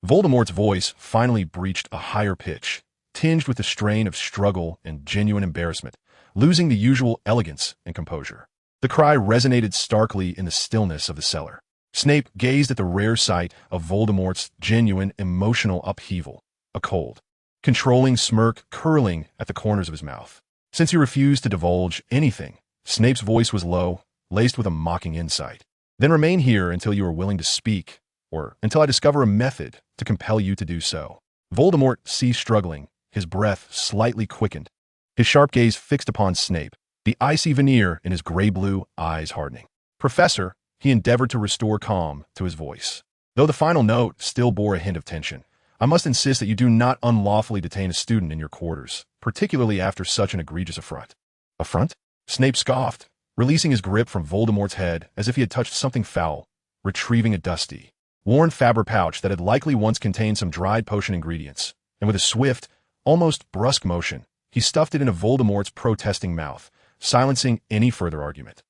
Voldemort's voice finally breached a higher pitch, tinged with the strain of struggle and genuine embarrassment, losing the usual elegance and composure. The cry resonated starkly in the stillness of the cellar. Snape gazed at the rare sight of Voldemort's genuine emotional upheaval, a cold, controlling smirk curling at the corners of his mouth. Since he refused to divulge anything, Snape's voice was low, laced with a mocking insight. "Then remain here until you are willing to speak, or until I discover a method to compel you to do so." Voldemort ceased struggling, his breath slightly quickened, his sharp gaze fixed upon Snape, the icy veneer in his gray-blue eyes hardening. "Professor," he endeavored to restore calm to his voice, though the final note still bore a hint of tension. "I must insist that you do not unlawfully detain a student in your quarters, particularly after such an egregious affront." "Affront?" Snape scoffed, releasing his grip from Voldemort's head as if he had touched something foul, retrieving a dusty, worn fabric pouch that had likely once contained some dried potion ingredients, and with a swift, almost brusque motion, he stuffed it into Voldemort's protesting mouth, silencing any further argument.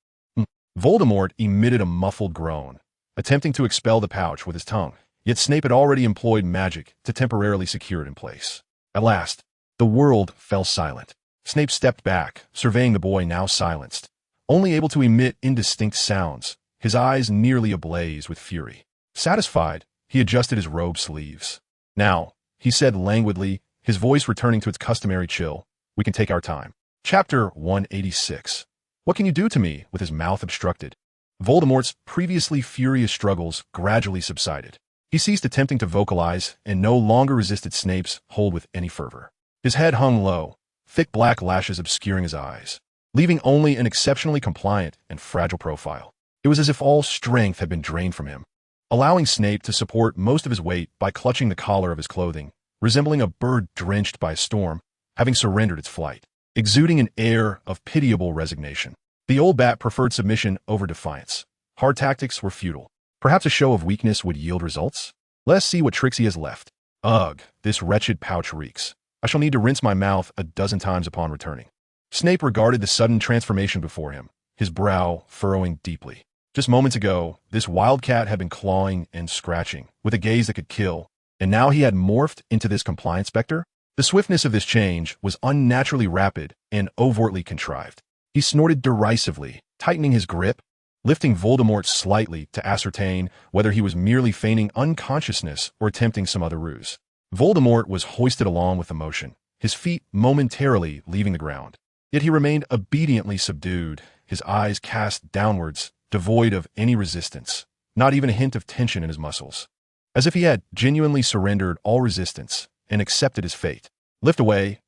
Voldemort emitted a muffled groan, attempting to expel the pouch with his tongue, yet Snape had already employed magic to temporarily secure it in place. At last, the world fell silent. Snape stepped back, surveying the boy now silenced, only able to emit indistinct sounds, his eyes nearly ablaze with fury. Satisfied, he adjusted his robe sleeves. "Now," he said languidly, his voice returning to its customary chill, "we can take our time." Chapter 186. What can you do to me? With his mouth obstructed, Voldemort's previously furious struggles gradually subsided. He ceased attempting to vocalize and no longer resisted Snape's hold with any fervor. His head hung low, thick black lashes obscuring his eyes, leaving only an exceptionally compliant and fragile profile. It was as if all strength had been drained from him, allowing Snape to support most of his weight by clutching the collar of his clothing, resembling a bird drenched by a storm, having surrendered its flight, exuding an air of pitiable resignation. The old bat preferred submission over defiance. Hard tactics were futile. Perhaps a show of weakness would yield results? Let us see what tricks he has left. Ugh, this wretched pouch reeks. I shall need to rinse my mouth a dozen times upon returning. Snape regarded the sudden transformation before him, his brow furrowing deeply. Just moments ago, this wildcat had been clawing and scratching, with a gaze that could kill, and now he had morphed into this compliant specter? The swiftness of this change was unnaturally rapid and overtly contrived. He snorted derisively, tightening his grip, lifting Voldemort slightly to ascertain whether he was merely feigning unconsciousness or attempting some other ruse. Voldemort was hoisted along with the motion, his feet momentarily leaving the ground. Yet he remained obediently subdued, his eyes cast downwards, devoid of any resistance, not even a hint of tension in his muscles. As if he had genuinely surrendered all resistance and accepted his fate. Lift away,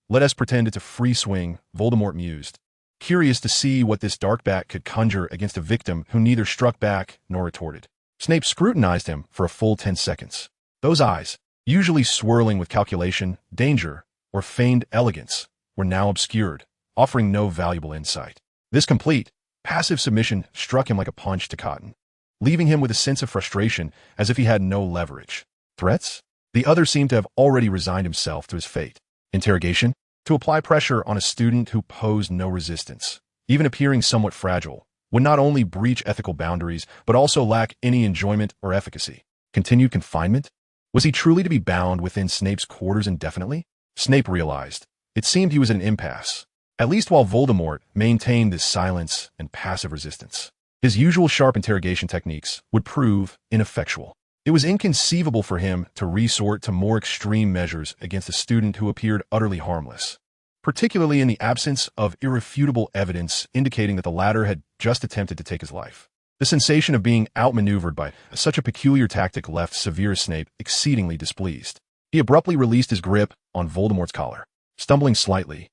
let us pretend it's a free swing, Voldemort mused, curious to see what this dark bat could conjure against a victim who neither struck back nor retorted. Snape scrutinized him for a full 10 seconds. Those eyes, usually swirling with calculation, danger, or feigned elegance, were now obscured, offering no valuable insight. This complete, passive submission struck him like a punch to cotton, leaving him with a sense of frustration as if he had no leverage. Threats? The other seemed to have already resigned himself to his fate. Interrogation? To apply pressure on a student who posed no resistance, even appearing somewhat fragile, would not only breach ethical boundaries, but also lack any enjoyment or efficacy. Continued confinement? Was he truly to be bound within Snape's quarters indefinitely? Snape realized. It seemed he was at an impasse, at least while Voldemort maintained this silence and passive resistance. His usual sharp interrogation techniques would prove ineffectual. It was inconceivable for him to resort to more extreme measures against a student who appeared utterly harmless, particularly in the absence of irrefutable evidence indicating that the latter had just attempted to take his life. The sensation of being outmaneuvered by such a peculiar tactic left Severus Snape exceedingly displeased. He abruptly released his grip on Voldemort's collar. Stumbling slightly,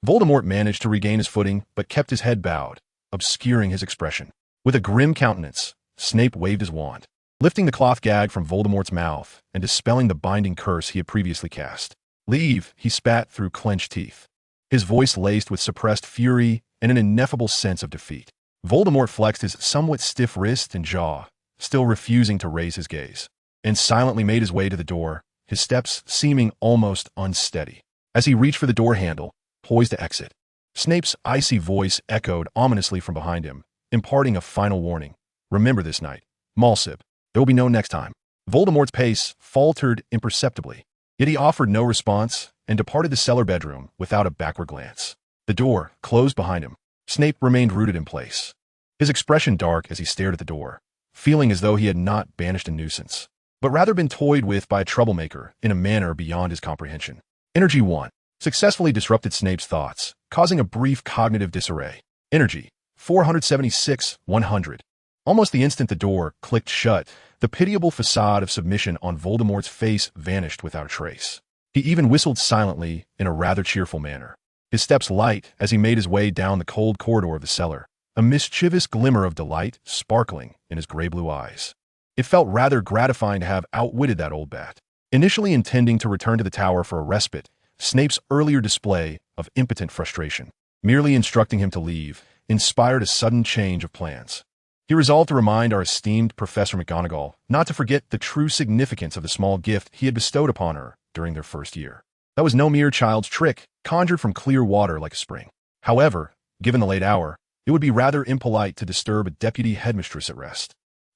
Voldemort managed to regain his footing but kept his head bowed, obscuring his expression. With a grim countenance, Snape waved his wand, lifting the cloth gag from Voldemort's mouth and dispelling the binding curse he had previously cast. "Leave," he spat through clenched teeth, his voice laced with suppressed fury and an ineffable sense of defeat. Voldemort flexed his somewhat stiff wrist and jaw, still refusing to raise his gaze, and silently made his way to the door, his steps seeming almost unsteady. As he reached for the door handle, poised to exit, Snape's icy voice echoed ominously from behind him, imparting a final warning. "Remember this night, Malsip. There will be no next time." Voldemort's pace faltered imperceptibly, yet he offered no response and departed the cellar bedroom without a backward glance. The door closed behind him. Snape remained rooted in place, his expression dark as he stared at the door, feeling as though he had not banished a nuisance, but rather been toyed with by a troublemaker in a manner beyond his comprehension. Energy 1 successfully disrupted Snape's thoughts, causing a brief cognitive disarray. Energy 476, 100. Almost the instant the door clicked shut, the pitiable facade of submission on Voldemort's face vanished without a trace. He even whistled silently in a rather cheerful manner, his steps light as he made his way down the cold corridor of the cellar, a mischievous glimmer of delight sparkling in his gray-blue eyes. It felt rather gratifying to have outwitted that old bat. Initially intending to return to the tower for a respite, Snape's earlier display of impotent frustration, merely instructing him to leave, inspired a sudden change of plans. He resolved to remind our esteemed Professor McGonagall not to forget the true significance of the small gift he had bestowed upon her during their first year. That was no mere child's trick, conjured from clear water like a spring. However, given the late hour, it would be rather impolite to disturb a deputy headmistress at rest.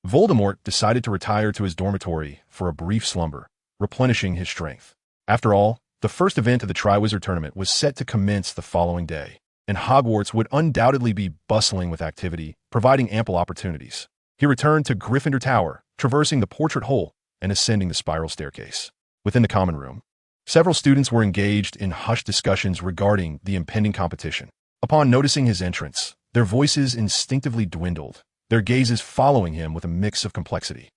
Voldemort decided to retire to his dormitory for a brief slumber, replenishing his strength. After all, the first event of the Triwizard Tournament was set to commence the following day, and Hogwarts would undoubtedly be bustling with activity, providing ample opportunities. He returned to Gryffindor Tower, traversing the portrait hole and ascending the spiral staircase. Within the common room, several students were engaged in hushed discussions regarding the impending competition. Upon noticing his entrance, their voices instinctively dwindled, their gazes following him with a mix of complexity.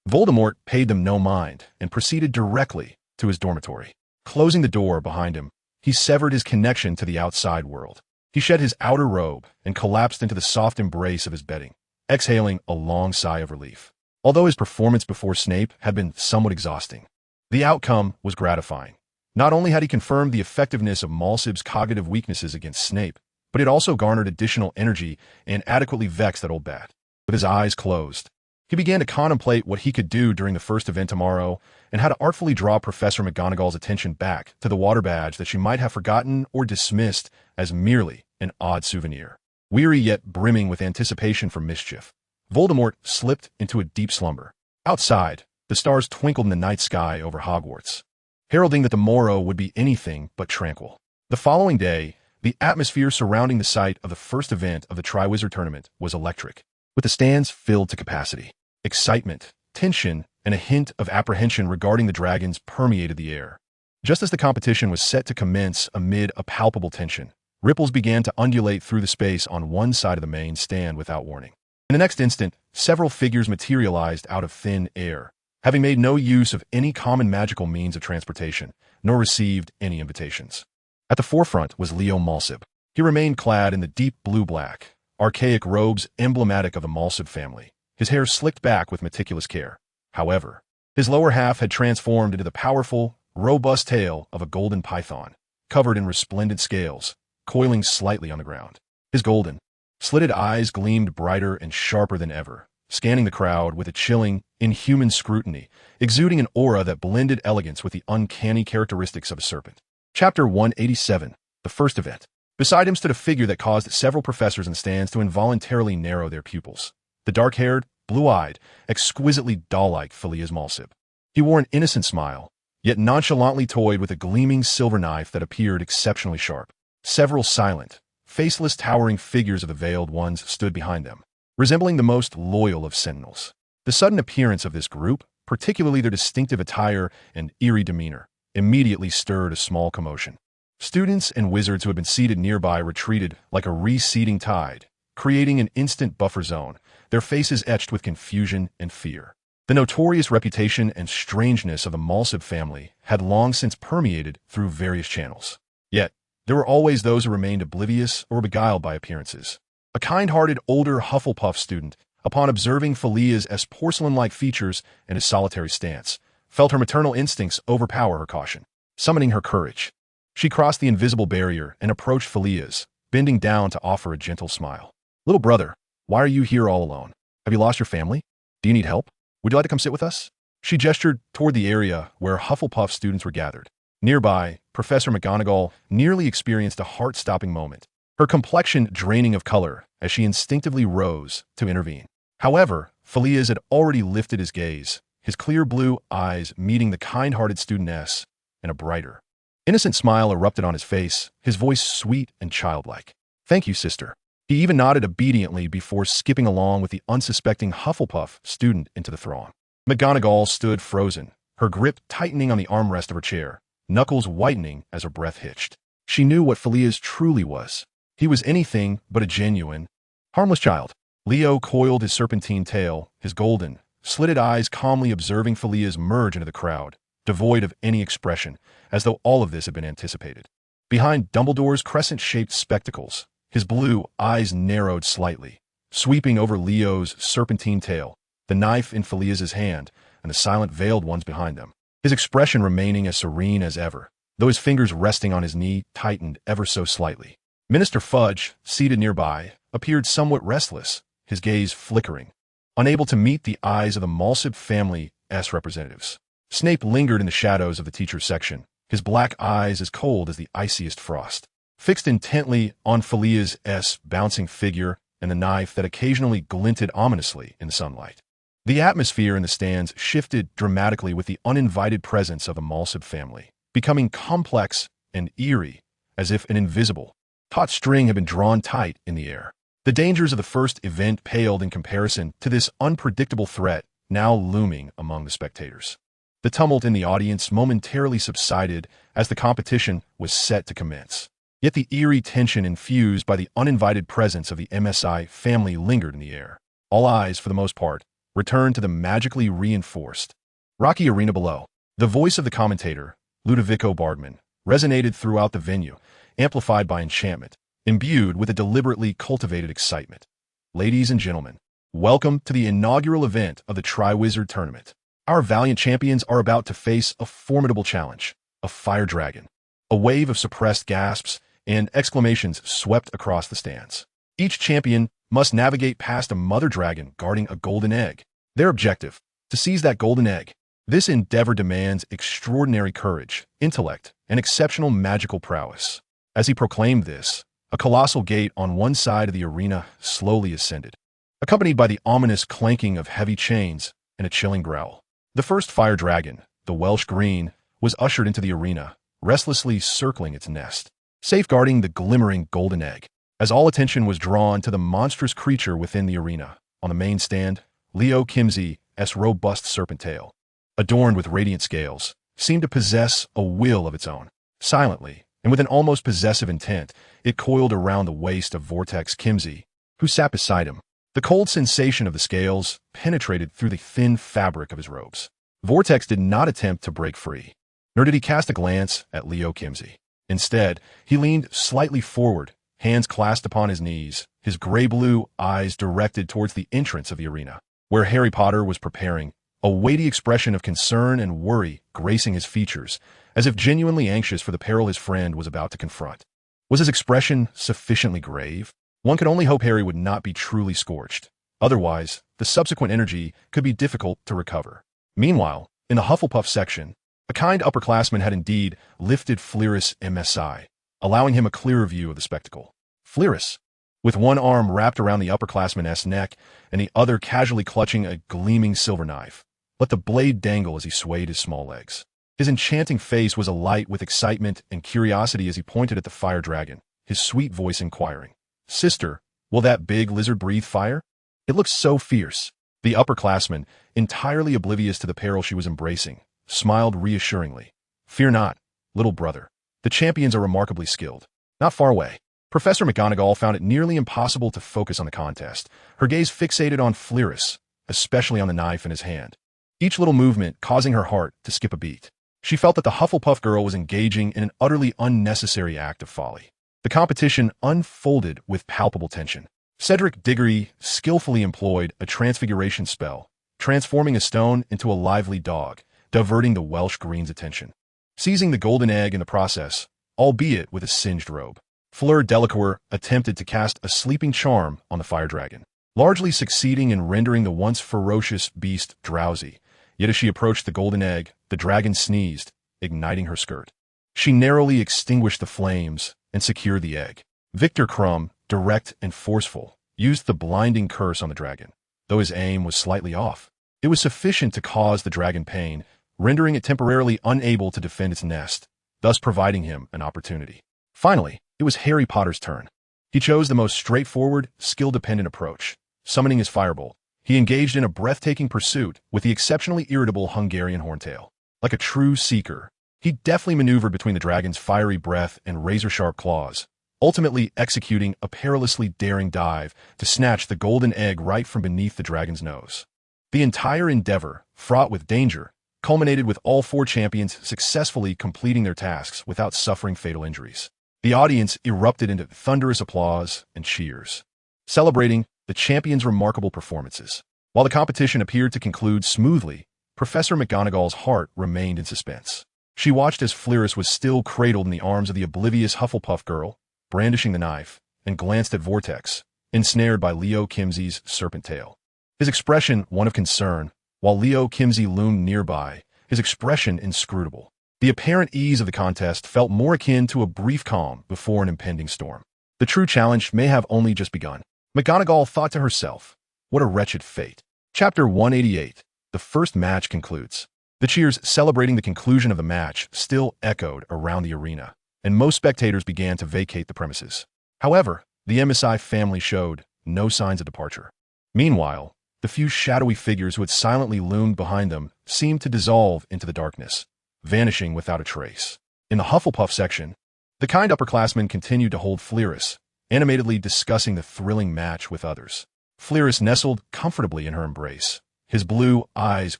Voldemort paid them no mind and proceeded directly to his dormitory. Closing the door behind him, he severed his connection to the outside world. He shed his outer robe and collapsed into the soft embrace of his bedding, exhaling a long sigh of relief. Although his performance before Snape had been somewhat exhausting, the outcome was gratifying. Not only had he confirmed the effectiveness of Malsib's cognitive weaknesses against Snape, but it also garnered additional energy and adequately vexed that old bat. With his eyes closed, he began to contemplate what he could do during the first event tomorrow and how to artfully draw Professor McGonagall's attention back to the water badge that she might have forgotten or dismissed as merely an odd souvenir. Weary yet brimming with anticipation for mischief, Voldemort slipped into a deep slumber. Outside, the stars twinkled in the night sky over Hogwarts, heralding that the morrow would be anything but tranquil. The following day, the atmosphere surrounding the site of the first event of the Triwizard Tournament was electric, with the stands filled to capacity. Excitement, tension, and a hint of apprehension regarding the dragons permeated the air. Just as the competition was set to commence amid a palpable tension, ripples began to undulate through the space on one side of the main stand without warning. In the next instant, several figures materialized out of thin air, having made no use of any common magical means of transportation, nor received any invitations. At the forefront was Leo Malsib. He remained clad in the deep blue-black, archaic robes emblematic of the Malsib family, his hair slicked back with meticulous care. However, his lower half had transformed into the powerful, robust tail of a golden python, covered in resplendent scales, coiling slightly on the ground. His golden, slitted eyes gleamed brighter and sharper than ever, scanning the crowd with a chilling, inhuman scrutiny, exuding an aura that blended elegance with the uncanny characteristics of a serpent. Chapter 187, The First Event. Beside him stood a figure that caused several professors in the stands to involuntarily narrow their pupils. The dark-haired, blue-eyed, exquisitely doll-like Filius Malsib. He wore an innocent smile, yet nonchalantly toyed with a gleaming silver knife that appeared exceptionally sharp. Several silent, faceless towering figures of the Veiled Ones stood behind them, resembling the most loyal of sentinels. The sudden appearance of this group, particularly their distinctive attire and eerie demeanor, immediately stirred a small commotion. Students and wizards who had been seated nearby retreated like a receding tide, creating an instant buffer zone, their faces etched with confusion and fear. The notorious reputation and strangeness of the Malsib family had long since permeated through various channels. Yet, there were always those who remained oblivious or beguiled by appearances. A kind-hearted older Hufflepuff student, upon observing Filia's porcelain-like features and his solitary stance, felt her maternal instincts overpower her caution. Summoning her courage, she crossed the invisible barrier and approached Filia's, bending down to offer a gentle smile. "Little brother, why are you here all alone? Have you lost your family? Do you need help? Would you like to come sit with us?" She gestured toward the area where Hufflepuff students were gathered. Nearby, Professor McGonagall nearly experienced a heart-stopping moment, her complexion draining of color as she instinctively rose to intervene. However, Filias had already lifted his gaze, his clear blue eyes meeting the kind-hearted studentess, and a brighter, innocent smile erupted on his face, his voice sweet and childlike. "Thank you, sister." He even nodded obediently before skipping along with the unsuspecting Hufflepuff student into the throng. McGonagall stood frozen, her grip tightening on the armrest of her chair, knuckles whitening as her breath hitched. She knew what Filias truly was. He was anything but a genuine, harmless child. Leo coiled his serpentine tail, his golden, slitted eyes calmly observing Filias merge into the crowd, devoid of any expression, as though all of this had been anticipated. Behind Dumbledore's crescent-shaped spectacles, his blue eyes narrowed slightly, sweeping over Leo's serpentine tail, the knife in Filias's hand, and the silent Veiled Ones behind them. His expression remaining as serene as ever, though his fingers resting on his knee tightened ever so slightly. Minister Fudge, seated nearby, appeared somewhat restless, his gaze flickering, unable to meet the eyes of the Malsib family's representatives. Snape lingered in the shadows of the teacher's section, his black eyes as cold as the iciest frost, fixed intently on Felia's bouncing figure and the knife that occasionally glinted ominously in the sunlight. The atmosphere in the stands shifted dramatically with the uninvited presence of the Malsib family, becoming complex and eerie, as if an invisible, taut string had been drawn tight in the air. The dangers of the first event paled in comparison to this unpredictable threat now looming among the spectators. The tumult in the audience momentarily subsided as the competition was set to commence. Yet the eerie tension infused by the uninvited presence of the MSI family lingered in the air. All eyes, for the most part, returned to the magically reinforced rocky arena below. The voice of the commentator, Ludovico Bardman, resonated throughout the venue, amplified by enchantment, imbued with a deliberately cultivated excitement. Ladies and gentlemen, welcome to the inaugural event of the Triwizard Tournament. Our valiant champions are about to face a formidable challenge, a fire dragon. A wave of suppressed gasps and exclamations swept across the stands. Each champion must navigate past a mother dragon guarding a golden egg. Their objective, to seize that golden egg. This endeavor demands extraordinary courage, intellect, and exceptional magical prowess. As he proclaimed this, a colossal gate on one side of the arena slowly ascended, accompanied by the ominous clanking of heavy chains and a chilling growl. The first fire dragon, the Welsh Green, was ushered into the arena, restlessly circling its nest, safeguarding the glimmering golden egg. As all attention was drawn to the monstrous creature within the arena, on the main stand, Leo Kimsey's robust serpent tail, adorned with radiant scales, seemed to possess a will of its own. Silently, and with an almost possessive intent, it coiled around the waist of Vortex Kimsey, who sat beside him. The cold sensation of the scales penetrated through the thin fabric of his robes. Vortex did not attempt to break free, nor did he cast a glance at Leo Kimsey. Instead, he leaned slightly forward, hands clasped upon his knees, his gray-blue eyes directed towards the entrance of the arena, where Harry Potter was preparing, a weighty expression of concern and worry gracing his features, as if genuinely anxious for the peril his friend was about to confront. Was his expression sufficiently grave? One could only hope Harry would not be truly scorched. Otherwise, the subsequent energy could be difficult to recover. Meanwhile, in the Hufflepuff section, a kind upperclassman had indeed lifted Fleurus MSI, allowing him a clearer view of the spectacle. Fleurus, with one arm wrapped around the upperclassman's neck and the other casually clutching a gleaming silver knife, let the blade dangle as he swayed his small legs. His enchanting face was alight with excitement and curiosity as he pointed at the fire dragon, his sweet voice inquiring, "Sister, will that big lizard breathe fire? It looks so fierce." The upperclassman, entirely oblivious to the peril she was embracing, smiled reassuringly. "Fear not, little brother. The champions are remarkably skilled." Not far away, Professor McGonagall found it nearly impossible to focus on the contest, her gaze fixated on Fleurus, especially on the knife in his hand, each little movement causing her heart to skip a beat. She felt that the Hufflepuff girl was engaging in an utterly unnecessary act of folly. The competition unfolded with palpable tension. Cedric Diggory skillfully employed a transfiguration spell, transforming a stone into a lively dog, diverting the Welsh Green's attention, seizing the golden egg in the process, albeit with a singed robe. Fleur Delacour attempted to cast a sleeping charm on the fire dragon, largely succeeding in rendering the once ferocious beast drowsy. Yet as she approached the golden egg, the dragon sneezed, igniting her skirt. She narrowly extinguished the flames and secured the egg. Victor Crumb, direct and forceful, used the blinding curse on the dragon. Though his aim was slightly off, it was sufficient to cause the dragon pain, rendering it temporarily unable to defend its nest, thus providing him an opportunity. Finally, it was Harry Potter's turn. He chose the most straightforward, skill-dependent approach. Summoning his firebolt, he engaged in a breathtaking pursuit with the exceptionally irritable Hungarian horntail. Like a true seeker, he deftly maneuvered between the dragon's fiery breath and razor-sharp claws, ultimately executing a perilously daring dive to snatch the golden egg right from beneath the dragon's nose. The entire endeavor, fraught with danger, culminated with all four champions successfully completing their tasks without suffering fatal injuries. The audience erupted into thunderous applause and cheers, celebrating the champions' remarkable performances. While the competition appeared to conclude smoothly, Professor McGonagall's heart remained in suspense. She watched as Fleurus was still cradled in the arms of the oblivious Hufflepuff girl, brandishing the knife, and glanced at Vortex, ensnared by Leo Kimsey's serpent tail. His expression one of concern, while Leo Kimsey loomed nearby, his expression inscrutable. The apparent ease of the contest felt more akin to a brief calm before an impending storm. The true challenge may have only just begun. McGonagall thought to herself, what a wretched fate. Chapter 188. The first match concludes. The cheers celebrating the conclusion of the match still echoed around the arena, and most spectators began to vacate the premises. However, the MSI family showed no signs of departure. Meanwhile, the few shadowy figures who had silently loomed behind them seemed to dissolve into the darkness, vanishing without a trace. In the Hufflepuff section, the kind upperclassmen continued to hold Fleurus, animatedly discussing the thrilling match with others. Fleurus nestled comfortably in her embrace, his blue eyes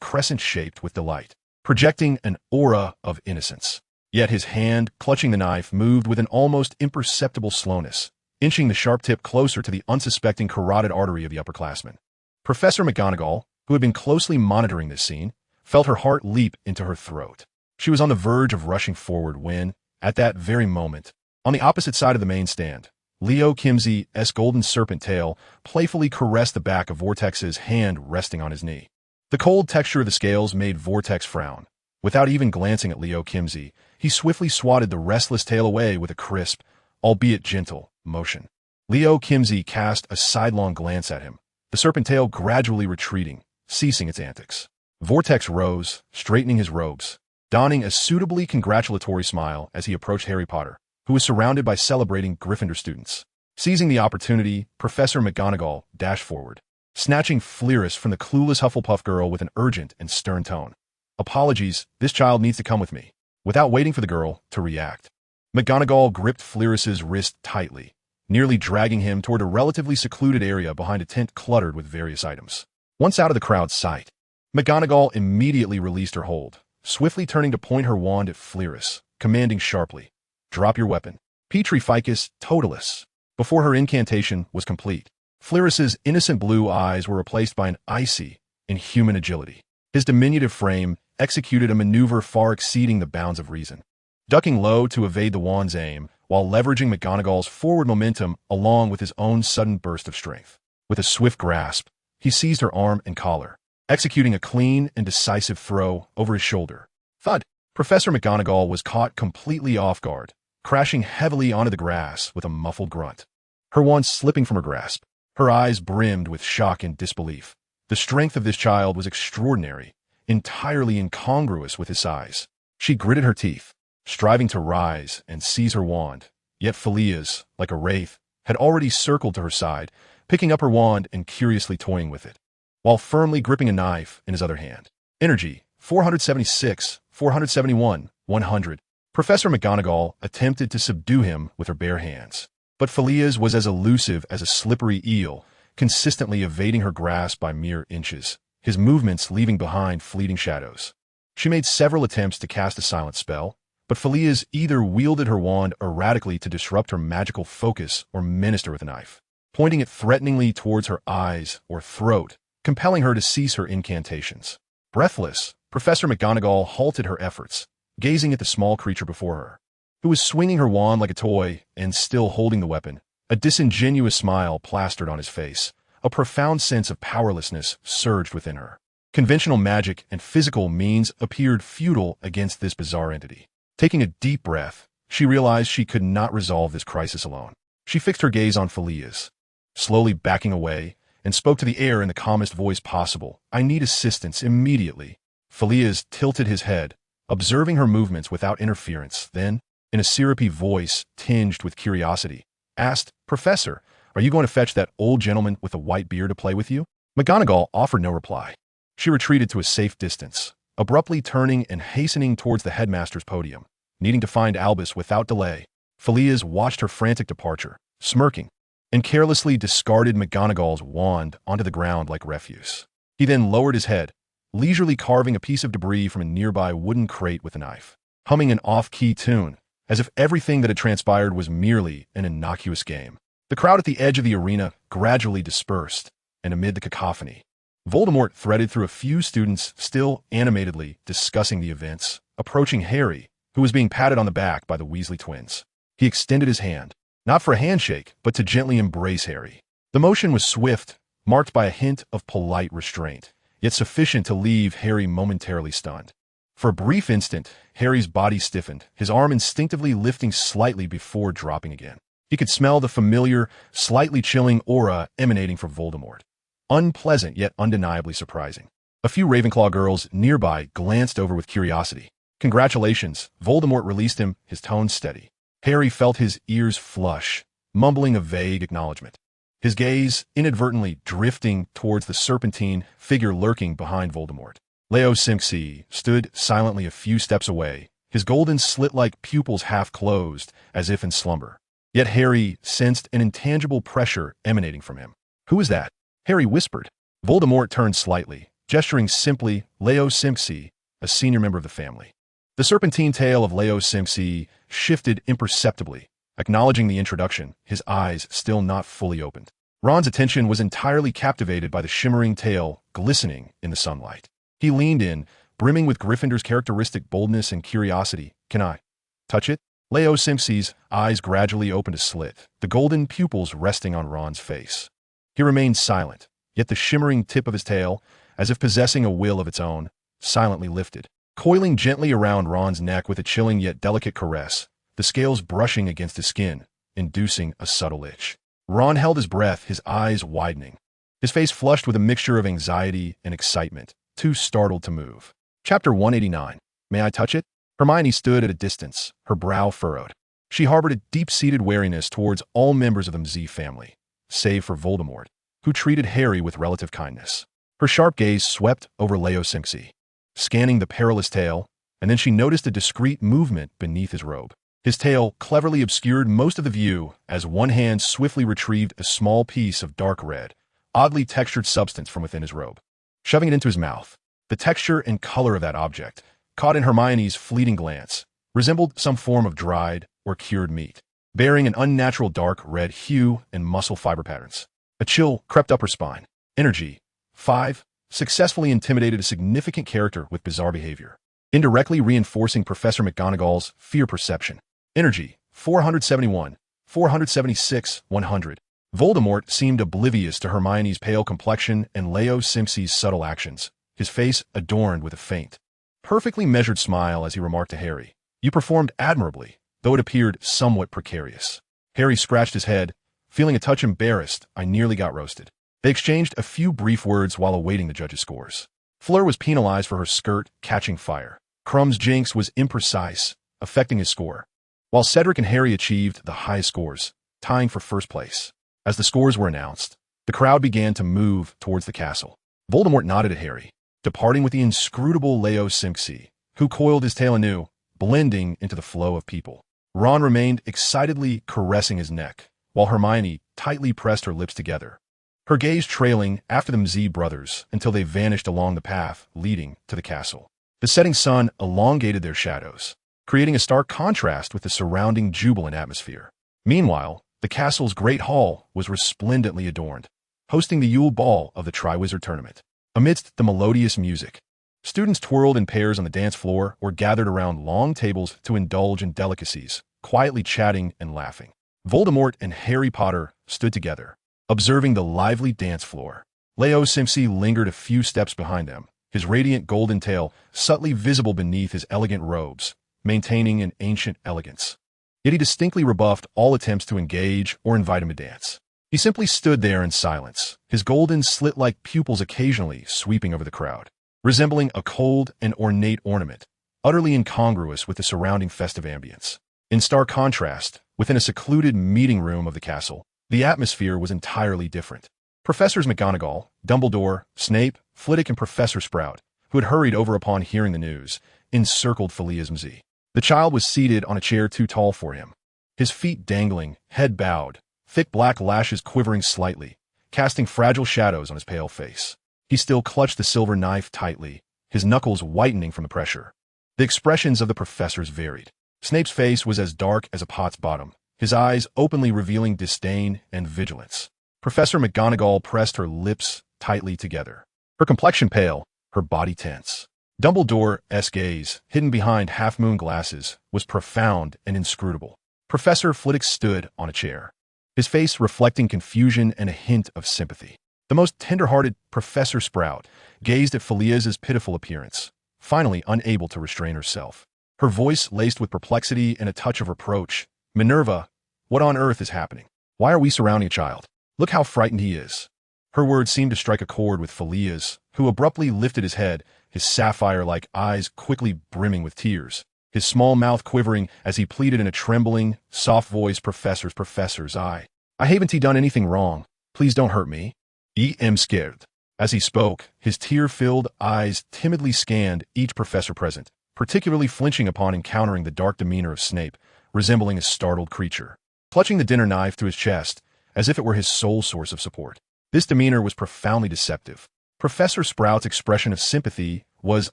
crescent-shaped with delight, projecting an aura of innocence. Yet his hand, clutching the knife, moved with an almost imperceptible slowness, inching the sharp tip closer to the unsuspecting carotid artery of the upperclassman. Professor McGonagall, who had been closely monitoring this scene, felt her heart leap into her throat. She was on the verge of rushing forward when, at that very moment, on the opposite side of the main stand, Leo Kimsey's golden serpent tail playfully caressed the back of Vortex's hand resting on his knee. The cold texture of the scales made Vortex frown. Without even glancing at Leo Kimsey, he swiftly swatted the restless tail away with a crisp, albeit gentle, motion. Leo Kimsey cast a sidelong glance at him, the serpent tail gradually retreating, ceasing its antics. Vortex rose, straightening his robes, donning a suitably congratulatory smile as he approached Harry Potter, who was surrounded by celebrating Gryffindor students. Seizing the opportunity, Professor McGonagall dashed forward, snatching Fleurus from the clueless Hufflepuff girl with an urgent and stern tone. Apologies, this child needs to come with me. Without waiting for the girl to react, McGonagall gripped Fleurus's wrist tightly, nearly dragging him toward a relatively secluded area behind a tent cluttered with various items. Once out of the crowd's sight, McGonagall immediately released her hold, swiftly turning to point her wand at Fleurus, commanding sharply, "Drop your weapon. Petrificus totalis." Before her incantation was complete, Fleurus's innocent blue eyes were replaced by an icy, inhuman agility. His diminutive frame executed a maneuver far exceeding the bounds of reason, ducking low to evade the wand's aim, while leveraging McGonagall's forward momentum along with his own sudden burst of strength. With a swift grasp, he seized her arm and collar, executing a clean and decisive throw over his shoulder. Thud! Professor McGonagall was caught completely off guard, crashing heavily onto the grass with a muffled grunt. Her wand slipping from her grasp, her eyes brimmed with shock and disbelief. The strength of this child was extraordinary, entirely incongruous with his size. She gritted her teeth, striving to rise and seize her wand, yet Felia's, like a wraith, had already circled to her side, picking up her wand and curiously toying with it, while firmly gripping a knife in his other hand. Energy, 476, 471, 100. Professor McGonagall attempted to subdue him with her bare hands, but Felia's was as elusive as a slippery eel, consistently evading her grasp by mere inches, his movements leaving behind fleeting shadows. She made several attempts to cast a silent spell, but Felia's either wielded her wand erratically to disrupt her magical focus or menaced her with a knife, pointing it threateningly towards her eyes or throat, compelling her to cease her incantations. Breathless, Professor McGonagall halted her efforts, gazing at the small creature before her, who was swinging her wand like a toy and still holding the weapon. A disingenuous smile plastered on his face. A profound sense of powerlessness surged within her. Conventional magic and physical means appeared futile against this bizarre entity. Taking a deep breath, she realized she could not resolve this crisis alone. She fixed her gaze on Felia's, slowly backing away, and spoke to the air in the calmest voice possible. "I need assistance immediately." Felia's tilted his head, observing her movements without interference, then, in a syrupy voice tinged with curiosity, asked, "Professor, are you going to fetch that old gentleman with the white beard to play with you?" McGonagall offered no reply. She retreated to a safe distance, abruptly turning and hastening towards the headmaster's podium, needing to find Albus without delay. Felia's watched her frantic departure, smirking, and carelessly discarded McGonagall's wand onto the ground like refuse. He then lowered his head, leisurely carving a piece of debris from a nearby wooden crate with a knife, humming an off-key tune, as if everything that had transpired was merely an innocuous game. The crowd at the edge of the arena gradually dispersed, and amid the cacophony, Voldemort threaded through a few students still animatedly discussing the events, approaching Harry, who was being patted on the back by the Weasley twins. He extended his hand, not for a handshake, but to gently embrace Harry. The motion was swift, marked by a hint of polite restraint, yet sufficient to leave Harry momentarily stunned. For a brief instant, Harry's body stiffened, his arm instinctively lifting slightly before dropping again. He could smell the familiar, slightly chilling aura emanating from Voldemort. Unpleasant yet undeniably surprising. A few Ravenclaw girls nearby glanced over with curiosity. "Congratulations," Voldemort released him, his tone steady. Harry felt his ears flush, mumbling a vague acknowledgement. His gaze inadvertently drifting towards the serpentine figure lurking behind Voldemort. Leo Simsi stood silently a few steps away, his golden slit-like pupils half closed, as if in slumber. Yet Harry sensed an intangible pressure emanating from him. "Who is that?" Harry whispered. Voldemort turned slightly, gesturing simply, "Leo Simsi, a senior member of the family." The serpentine tail of Leo Simsi shifted imperceptibly, acknowledging the introduction, his eyes still not fully opened. Ron's attention was entirely captivated by the shimmering tail glistening in the sunlight. He leaned in, brimming with Gryffindor's characteristic boldness and curiosity. "Can I touch it?" Leo Simsi's eyes gradually opened a slit, the golden pupils resting on Ron's face. He remained silent, yet the shimmering tip of his tail, as if possessing a will of its own, silently lifted, coiling gently around Ron's neck with a chilling yet delicate caress, the scales brushing against his skin, inducing a subtle itch. Ron held his breath, his eyes widening, his face flushed with a mixture of anxiety and excitement, too startled to move. Chapter 189. May I touch it? Hermione stood at a distance, her brow furrowed. She harbored a deep-seated wariness towards all members of the Msi family, save for Voldemort, who treated Harry with relative kindness. Her sharp gaze swept over Leo Simsi, scanning the perilous tail, and then she noticed a discreet movement beneath his robe. His tail cleverly obscured most of the view as one hand swiftly retrieved a small piece of dark red, oddly textured substance from within his robe. Shoving it into his mouth, the texture and color of that object, caught in Hermione's fleeting glance, resembled some form of dried or cured meat, bearing an unnatural dark red hue and muscle fiber patterns. A chill crept up her spine. Energy, 5, successfully intimidated a significant character with bizarre behavior, indirectly reinforcing Professor McGonagall's fear perception. Energy, 471, 476, 100. Voldemort seemed oblivious to Hermione's pale complexion and Leo Simsi's subtle actions, his face adorned with a faint, perfectly measured smile as he remarked to Harry, "You performed admirably, though it appeared somewhat precarious." Harry scratched his head, feeling a touch embarrassed. "I nearly got roasted." They exchanged a few brief words while awaiting the judges' scores. Fleur was penalized for her skirt catching fire. Crumb's jinx was imprecise, affecting his score, while Cedric and Harry achieved the highest scores, tying for first place. As the scores were announced, the crowd began to move towards the castle. Voldemort nodded at Harry, departing with the inscrutable Leo Simsi, who coiled his tail anew, blending into the flow of people. Ron remained excitedly caressing his neck, while Hermione tightly pressed her lips together, her gaze trailing after the Msi brothers until they vanished along the path leading to the castle. The setting sun elongated their shadows, creating a stark contrast with the surrounding jubilant atmosphere. Meanwhile, the castle's great hall was resplendently adorned, hosting the Yule Ball of the Triwizard Tournament. Amidst the melodious music, students twirled in pairs on the dance floor or gathered around long tables to indulge in delicacies, quietly chatting and laughing. Voldemort and Harry Potter stood together, observing the lively dance floor. Leo Simsi lingered a few steps behind them, his radiant golden tail subtly visible beneath his elegant robes, maintaining an ancient elegance. Yet he distinctly rebuffed all attempts to engage or invite him to dance. He simply stood there in silence, his golden slit-like pupils occasionally sweeping over the crowd, resembling a cold and ornate ornament, utterly incongruous with the surrounding festive ambience. In stark contrast, within a secluded meeting room of the castle, the atmosphere was entirely different. Professors McGonagall, Dumbledore, Snape, Flitwick, and Professor Sprout, who had hurried over upon hearing the news, encircled Felia's Msi. The child was seated on a chair too tall for him, his feet dangling, head bowed, thick black lashes quivering slightly, casting fragile shadows on his pale face. He still clutched the silver knife tightly, his knuckles whitening from the pressure. The expressions of the professors varied. Snape's face was as dark as a pot's bottom, his eyes openly revealing disdain and vigilance. Professor McGonagall pressed her lips tightly together, her complexion pale, her body tense. Dumbledore's gaze, hidden behind half-moon glasses, was profound and inscrutable. Professor Flitwick stood on a chair, his face reflecting confusion and a hint of sympathy. The most tender-hearted Professor Sprout gazed at Felia's pitiful appearance, finally unable to restrain herself. Her voice laced with perplexity and a touch of reproach. "Minerva, what on earth is happening? Why are we surrounding a child? Look how frightened he is." Her words seemed to strike a chord with Felia's, who abruptly lifted his head, his sapphire-like eyes quickly brimming with tears, his small mouth quivering as he pleaded in a trembling, soft voice, Professors, I haven't done anything wrong. Please don't hurt me. I am scared." As he spoke, his tear-filled eyes timidly scanned each professor present, particularly flinching upon encountering the dark demeanor of Snape, resembling a startled creature, clutching the dinner knife to his chest, as if it were his sole source of support. This demeanor was profoundly deceptive. Professor Sprout's expression of sympathy was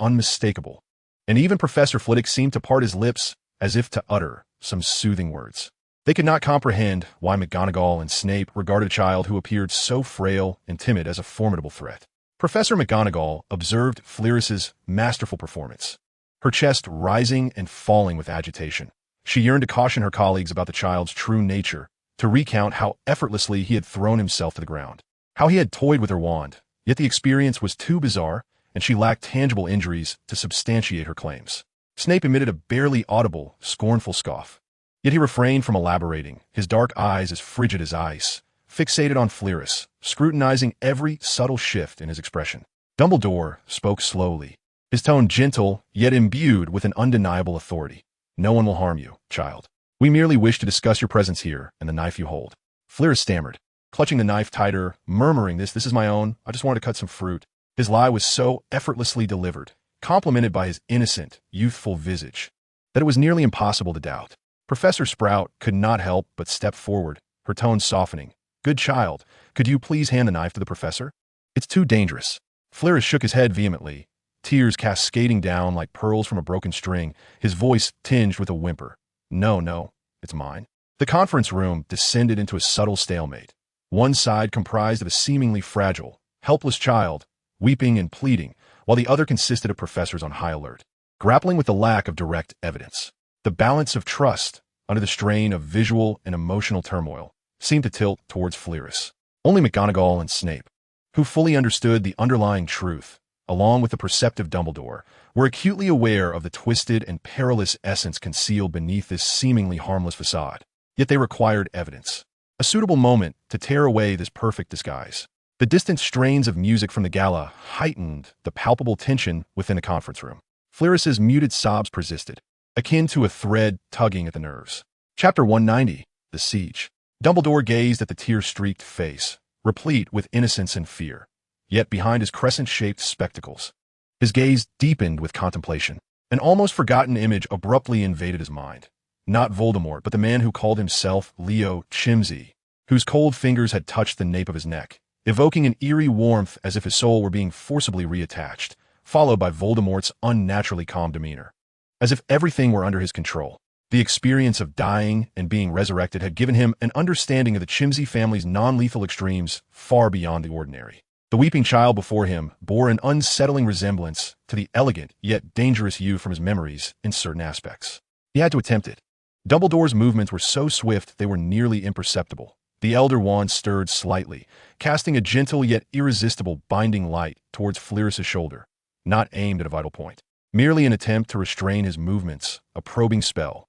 unmistakable, and even Professor Flitwick seemed to part his lips as if to utter some soothing words. They could not comprehend why McGonagall and Snape regarded a child who appeared so frail and timid as a formidable threat. Professor McGonagall observed Fleris's masterful performance, her chest rising and falling with agitation. She yearned to caution her colleagues about the child's true nature, to recount how effortlessly he had thrown himself to the ground, how he had toyed with her wand, yet the experience was too bizarre, and she lacked tangible injuries to substantiate her claims. Snape emitted a barely audible, scornful scoff. Yet he refrained from elaborating, his dark eyes as frigid as ice, fixated on Fleris, scrutinizing every subtle shift in his expression. Dumbledore spoke slowly, his tone gentle, yet imbued with an undeniable authority. "No one will harm you, child. We merely wish to discuss your presence here and the knife you hold." Fleris stammered, clutching the knife tighter, murmuring, This is my own. I just wanted to cut some fruit." His lie was so effortlessly delivered, complemented by his innocent, youthful visage, that it was nearly impossible to doubt. Professor Sprout could not help but step forward, her tone softening. "Good child, could you please hand the knife to the professor? It's too dangerous." Fleris shook his head vehemently, tears cascading down like pearls from a broken string, his voice tinged with a whimper. No, it's mine." The conference room descended into a subtle stalemate. One side comprised of a seemingly fragile, helpless child, weeping and pleading, while the other consisted of professors on high alert, grappling with the lack of direct evidence. The balance of trust, under the strain of visual and emotional turmoil, seemed to tilt towards Fleris. Only McGonagall and Snape, who fully understood the underlying truth, along with the perceptive Dumbledore, were acutely aware of the twisted and perilous essence concealed beneath this seemingly harmless facade. Yet they required evidence, a suitable moment to tear away this perfect disguise. The distant strains of music from the gala heightened the palpable tension within the conference room. Fleris's muted sobs persisted, akin to a thread tugging at the nerves. Chapter 190, The Siege. Dumbledore gazed at the tear-streaked face, replete with innocence and fear, yet behind his crescent-shaped spectacles, his gaze deepened with contemplation. An almost forgotten image abruptly invaded his mind. Not Voldemort, but the man who called himself Leo Chimsey, whose cold fingers had touched the nape of his neck, evoking an eerie warmth as if his soul were being forcibly reattached, followed by Voldemort's unnaturally calm demeanor, as if everything were under his control. The experience of dying and being resurrected had given him an understanding of the Chimsey family's non-lethal extremes far beyond the ordinary. The weeping child before him bore an unsettling resemblance to the elegant yet dangerous youth from his memories in certain aspects. He had to attempt it. Dumbledore's movements were so swift they were nearly imperceptible. The elder wand stirred slightly, casting a gentle yet irresistible binding light towards Fleris's shoulder, not aimed at a vital point. Merely an attempt to restrain his movements, a probing spell.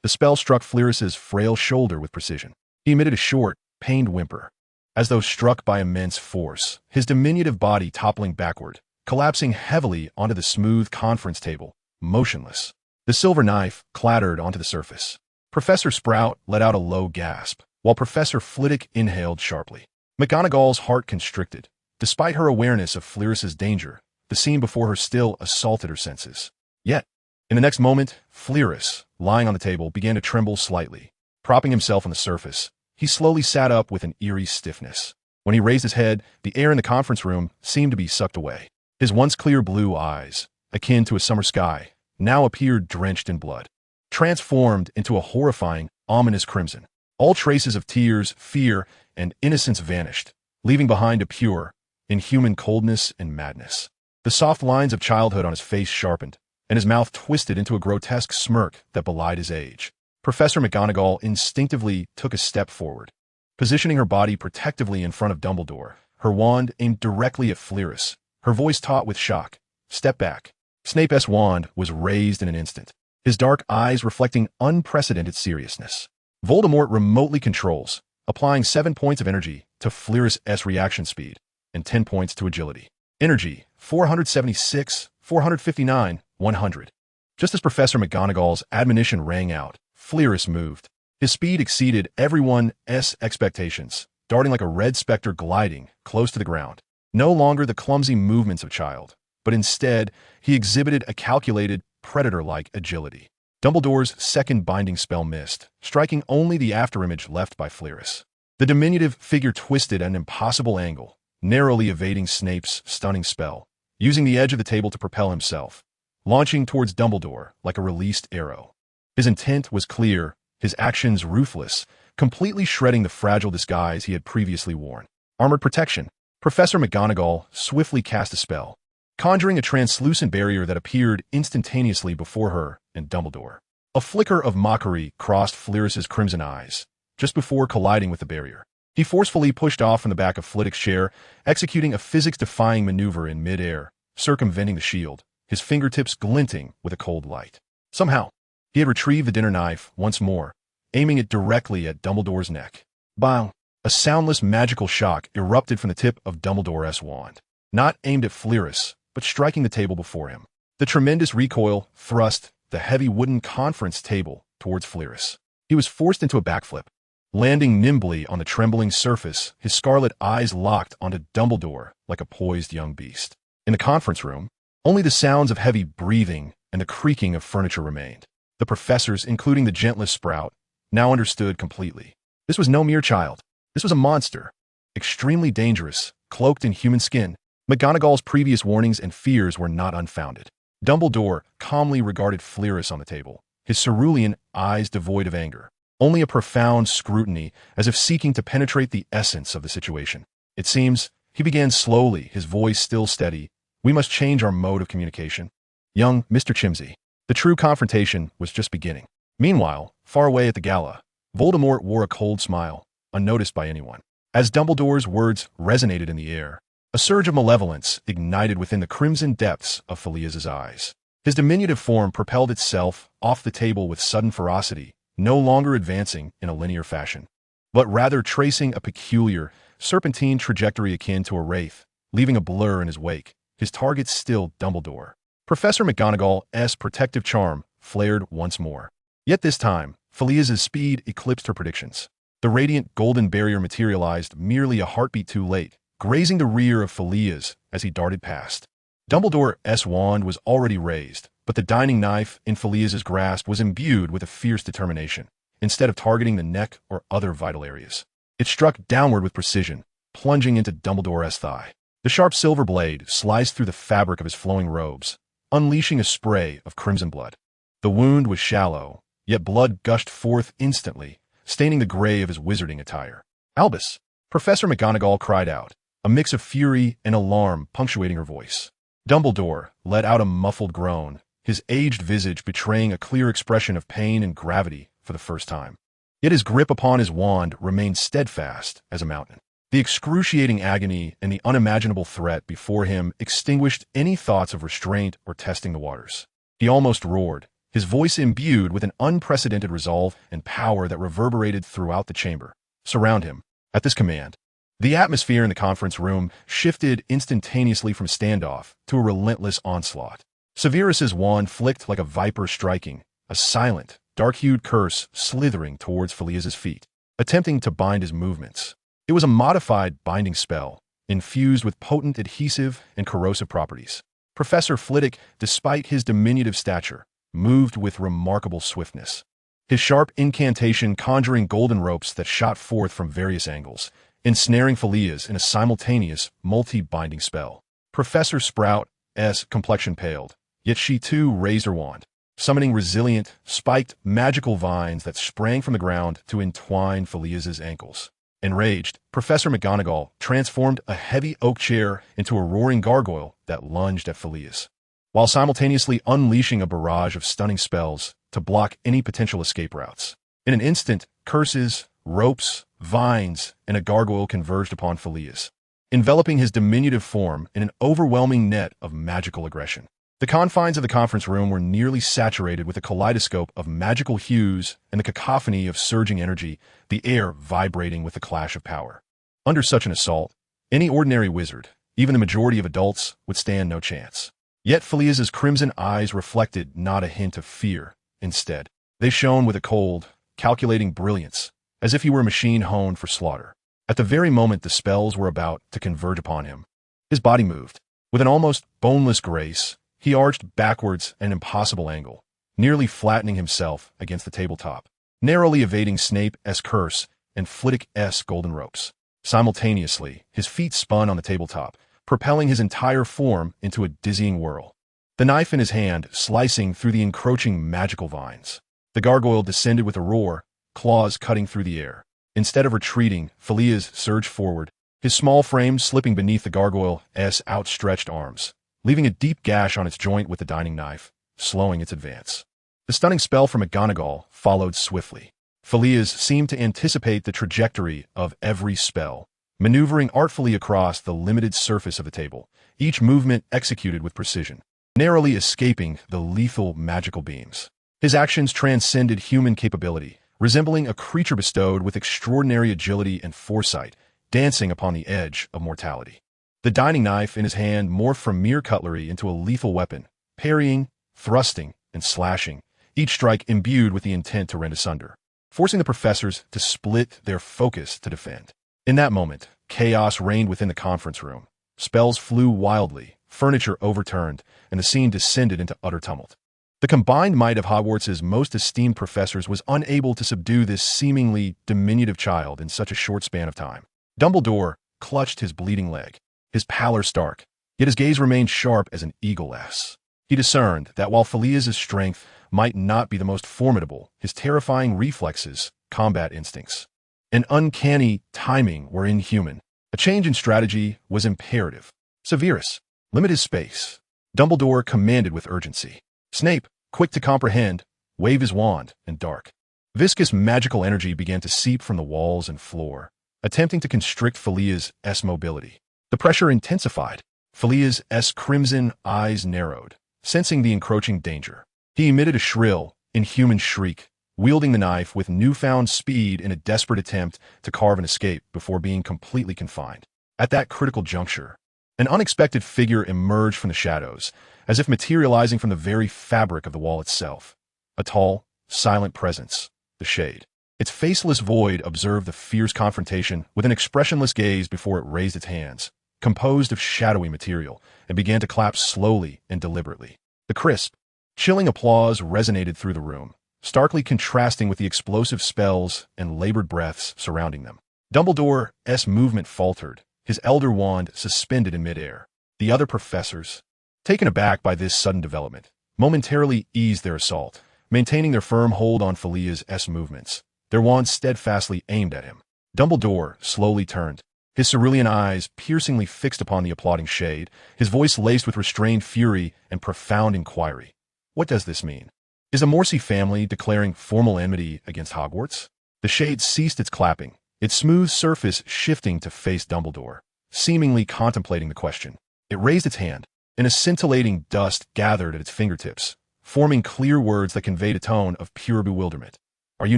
The spell struck Fleris's frail shoulder with precision. He emitted a short, pained whimper, as though struck by immense force, his diminutive body toppling backward, collapsing heavily onto the smooth conference table, motionless. The silver knife clattered onto the surface. Professor Sprout let out a low gasp, while Professor Flitwick inhaled sharply. McGonagall's heart constricted. Despite her awareness of Fleris's danger, the scene before her still assaulted her senses. Yet, in the next moment, Fleris, lying on the table, began to tremble slightly. Propping himself on the surface, he slowly sat up with an eerie stiffness. When he raised his head, the air in the conference room seemed to be sucked away. His once clear blue eyes, akin to a summer sky, now appeared drenched in blood, transformed into a horrifying, ominous crimson. All traces of tears, fear, and innocence vanished, leaving behind a pure, inhuman coldness and madness. The soft lines of childhood on his face sharpened, and his mouth twisted into a grotesque smirk that belied his age. Professor McGonagall instinctively took a step forward, Positioning her body protectively in front of Dumbledore, her wand aimed directly at Fleurus, her voice taut with shock. "Step back." Snape's wand was raised in an instant, his dark eyes reflecting unprecedented seriousness. Voldemort remotely controls, applying 7 points of energy to Fleurus' reaction speed and 10 points to agility. Energy, 476, 459, 100. Just as Professor McGonagall's admonition rang out, Fleurus moved. His speed exceeded everyone's expectations, darting like a red specter gliding close to the ground. No longer the clumsy movements of a child, but instead, he exhibited a calculated, predator-like agility. Dumbledore's second binding spell missed, striking only the afterimage left by Fleurus. The diminutive figure twisted at an impossible angle, narrowly evading Snape's stunning spell, using the edge of the table to propel himself, launching towards Dumbledore like a released arrow. His intent was clear, his actions ruthless, completely shredding the fragile disguise he had previously worn. Armored protection. Professor McGonagall swiftly cast a spell, conjuring a translucent barrier that appeared instantaneously before her and Dumbledore. A flicker of mockery crossed Fleurus's crimson eyes, just before colliding with the barrier. He forcefully pushed off from the back of Flitwick's chair, executing a physics-defying maneuver in mid-air, circumventing the shield, his fingertips glinting with a cold light. Somehow, he had retrieved the dinner knife once more, aiming it directly at Dumbledore's neck. Bang! A soundless magical shock erupted from the tip of Dumbledore's wand, not aimed at Fleurus, but striking the table before him. The tremendous recoil thrust the heavy wooden conference table towards Fleurus. He was forced into a backflip, landing nimbly on the trembling surface, his scarlet eyes locked onto Dumbledore like a poised young beast. In the conference room, only the sounds of heavy breathing and the creaking of furniture remained. The professors, including the gentlest Sprout, now understood completely. This was no mere child. This was a monster, extremely dangerous, cloaked in human skin. McGonagall's previous warnings and fears were not unfounded. Dumbledore calmly regarded Fleurus on the table, his cerulean eyes devoid of anger, only a profound scrutiny as if seeking to penetrate the essence of the situation. It seems, he began slowly, his voice still steady, "We must change our mode of communication. Young Mr. Chimsey." The true confrontation was just beginning. Meanwhile, far away at the gala, Voldemort wore a cold smile, unnoticed by anyone. As Dumbledore's words resonated in the air, a surge of malevolence ignited within the crimson depths of Felia's eyes. His diminutive form propelled itself off the table with sudden ferocity, no longer advancing in a linear fashion, but rather tracing a peculiar, serpentine trajectory akin to a wraith, leaving a blur in his wake, his target still Dumbledore. Professor McGonagall's protective charm flared once more. Yet this time, Felia's speed eclipsed her predictions. The radiant golden barrier materialized merely a heartbeat too late, grazing the rear of Felia's as he darted past. Dumbledore's wand was already raised, but the dining knife in Felia's grasp was imbued with a fierce determination, instead of targeting the neck or other vital areas. It struck downward with precision, plunging into Dumbledore's thigh. The sharp silver blade sliced through the fabric of his flowing robes, unleashing a spray of crimson blood. The wound was shallow, yet blood gushed forth instantly, staining the gray of his wizarding attire. "Albus!" Professor McGonagall cried out, a mix of fury and alarm punctuating her voice. Dumbledore let out a muffled groan, his aged visage betraying a clear expression of pain and gravity for the first time. Yet his grip upon his wand remained steadfast as a mountain. The excruciating agony and the unimaginable threat before him extinguished any thoughts of restraint or testing the waters. He almost roared, his voice imbued with an unprecedented resolve and power that reverberated throughout the chamber. Surround him. At this command, the atmosphere in the conference room shifted instantaneously from standoff to a relentless onslaught. Severus's wand flicked like a viper striking, a silent, dark-hued curse slithering towards Felia's feet, attempting to bind his movements. It was a modified binding spell, infused with potent adhesive and corrosive properties. Professor Flitwick, despite his diminutive stature, moved with remarkable swiftness. His sharp incantation conjuring golden ropes that shot forth from various angles, ensnaring Felia's in a simultaneous, multi-binding spell. Professor Sprout's complexion paled, yet she too raised her wand, summoning resilient, spiked, magical vines that sprang from the ground to entwine Felia's ankles. Enraged, Professor McGonagall transformed a heavy oak chair into a roaring gargoyle that lunged at Felia's, while simultaneously unleashing a barrage of stunning spells to block any potential escape routes. In an instant, curses, ropes, vines, and a gargoyle converged upon Phileas, enveloping his diminutive form in an overwhelming net of magical aggression. The confines of the conference room were nearly saturated with a kaleidoscope of magical hues and the cacophony of surging energy, the air vibrating with the clash of power. Under such an assault, any ordinary wizard, even the majority of adults, would stand no chance. Yet Phileas's crimson eyes reflected not a hint of fear. Instead, they shone with a cold, calculating brilliance, as if he were a machine honed for slaughter. At the very moment the spells were about to converge upon him, his body moved. With an almost boneless grace, he arched backwards at an impossible angle, nearly flattening himself against the tabletop, narrowly evading Snape's curse and Flitwick's golden ropes. Simultaneously, his feet spun on the tabletop, propelling his entire form into a dizzying whirl. The knife in his hand slicing through the encroaching magical vines. The gargoyle descended with a roar, claws cutting through the air. Instead of retreating, Phileas surged forward, his small frame slipping beneath the gargoyle's outstretched arms, leaving a deep gash on its joint with the dining knife, slowing its advance. The stunning spell from McGonagall followed swiftly. Phileas seemed to anticipate the trajectory of every spell, maneuvering artfully across the limited surface of the table, each movement executed with precision, narrowly escaping the lethal magical beams. His actions transcended human capability, resembling a creature bestowed with extraordinary agility and foresight, dancing upon the edge of mortality. The dining knife in his hand morphed from mere cutlery into a lethal weapon, parrying, thrusting, and slashing, each strike imbued with the intent to rend asunder, forcing the professors to split their focus to defend. In that moment, chaos reigned within the conference room. Spells flew wildly, furniture overturned, and the scene descended into utter tumult. The combined might of Hogwarts' most esteemed professors was unable to subdue this seemingly diminutive child in such a short span of time. Dumbledore clutched his bleeding leg, his pallor stark, yet his gaze remained sharp as an eagle's. He discerned that while Phileas's strength might not be the most formidable, his terrifying reflexes, combat instincts, and uncanny timing were inhuman. A change in strategy was imperative. Severus, limit his space. Dumbledore commanded with urgency. Snape, quick to comprehend, waved his wand, and dark, viscous magical energy began to seep from the walls and floor, attempting to constrict Phileas's mobility. The pressure intensified. Phileas's crimson eyes narrowed, sensing the encroaching danger. He emitted a shrill, inhuman shriek, wielding the knife with newfound speed in a desperate attempt to carve an escape before being completely confined. At that critical juncture, an unexpected figure emerged from the shadows, as if materializing from the very fabric of the wall itself. A tall, silent presence, the Shade. Its faceless void observed the fierce confrontation with an expressionless gaze before it raised its hands, composed of shadowy material, and began to clap slowly and deliberately. The crisp, chilling applause resonated through the room, starkly contrasting with the explosive spells and labored breaths surrounding them. Dumbledore's movement faltered, his elder wand suspended in midair. The other professors, taken aback by this sudden development, momentarily eased their assault, maintaining their firm hold on Phileas's movements, their wands steadfastly aimed at him. Dumbledore slowly turned, his cerulean eyes piercingly fixed upon the applauding Shade, his voice laced with restrained fury and profound inquiry. What does this mean? Is the Morsi family declaring formal enmity against Hogwarts? The Shade ceased its clapping, its smooth surface shifting to face Dumbledore, seemingly contemplating the question. It raised its hand, and a scintillating dust gathered at its fingertips, forming clear words that conveyed a tone of pure bewilderment. Are you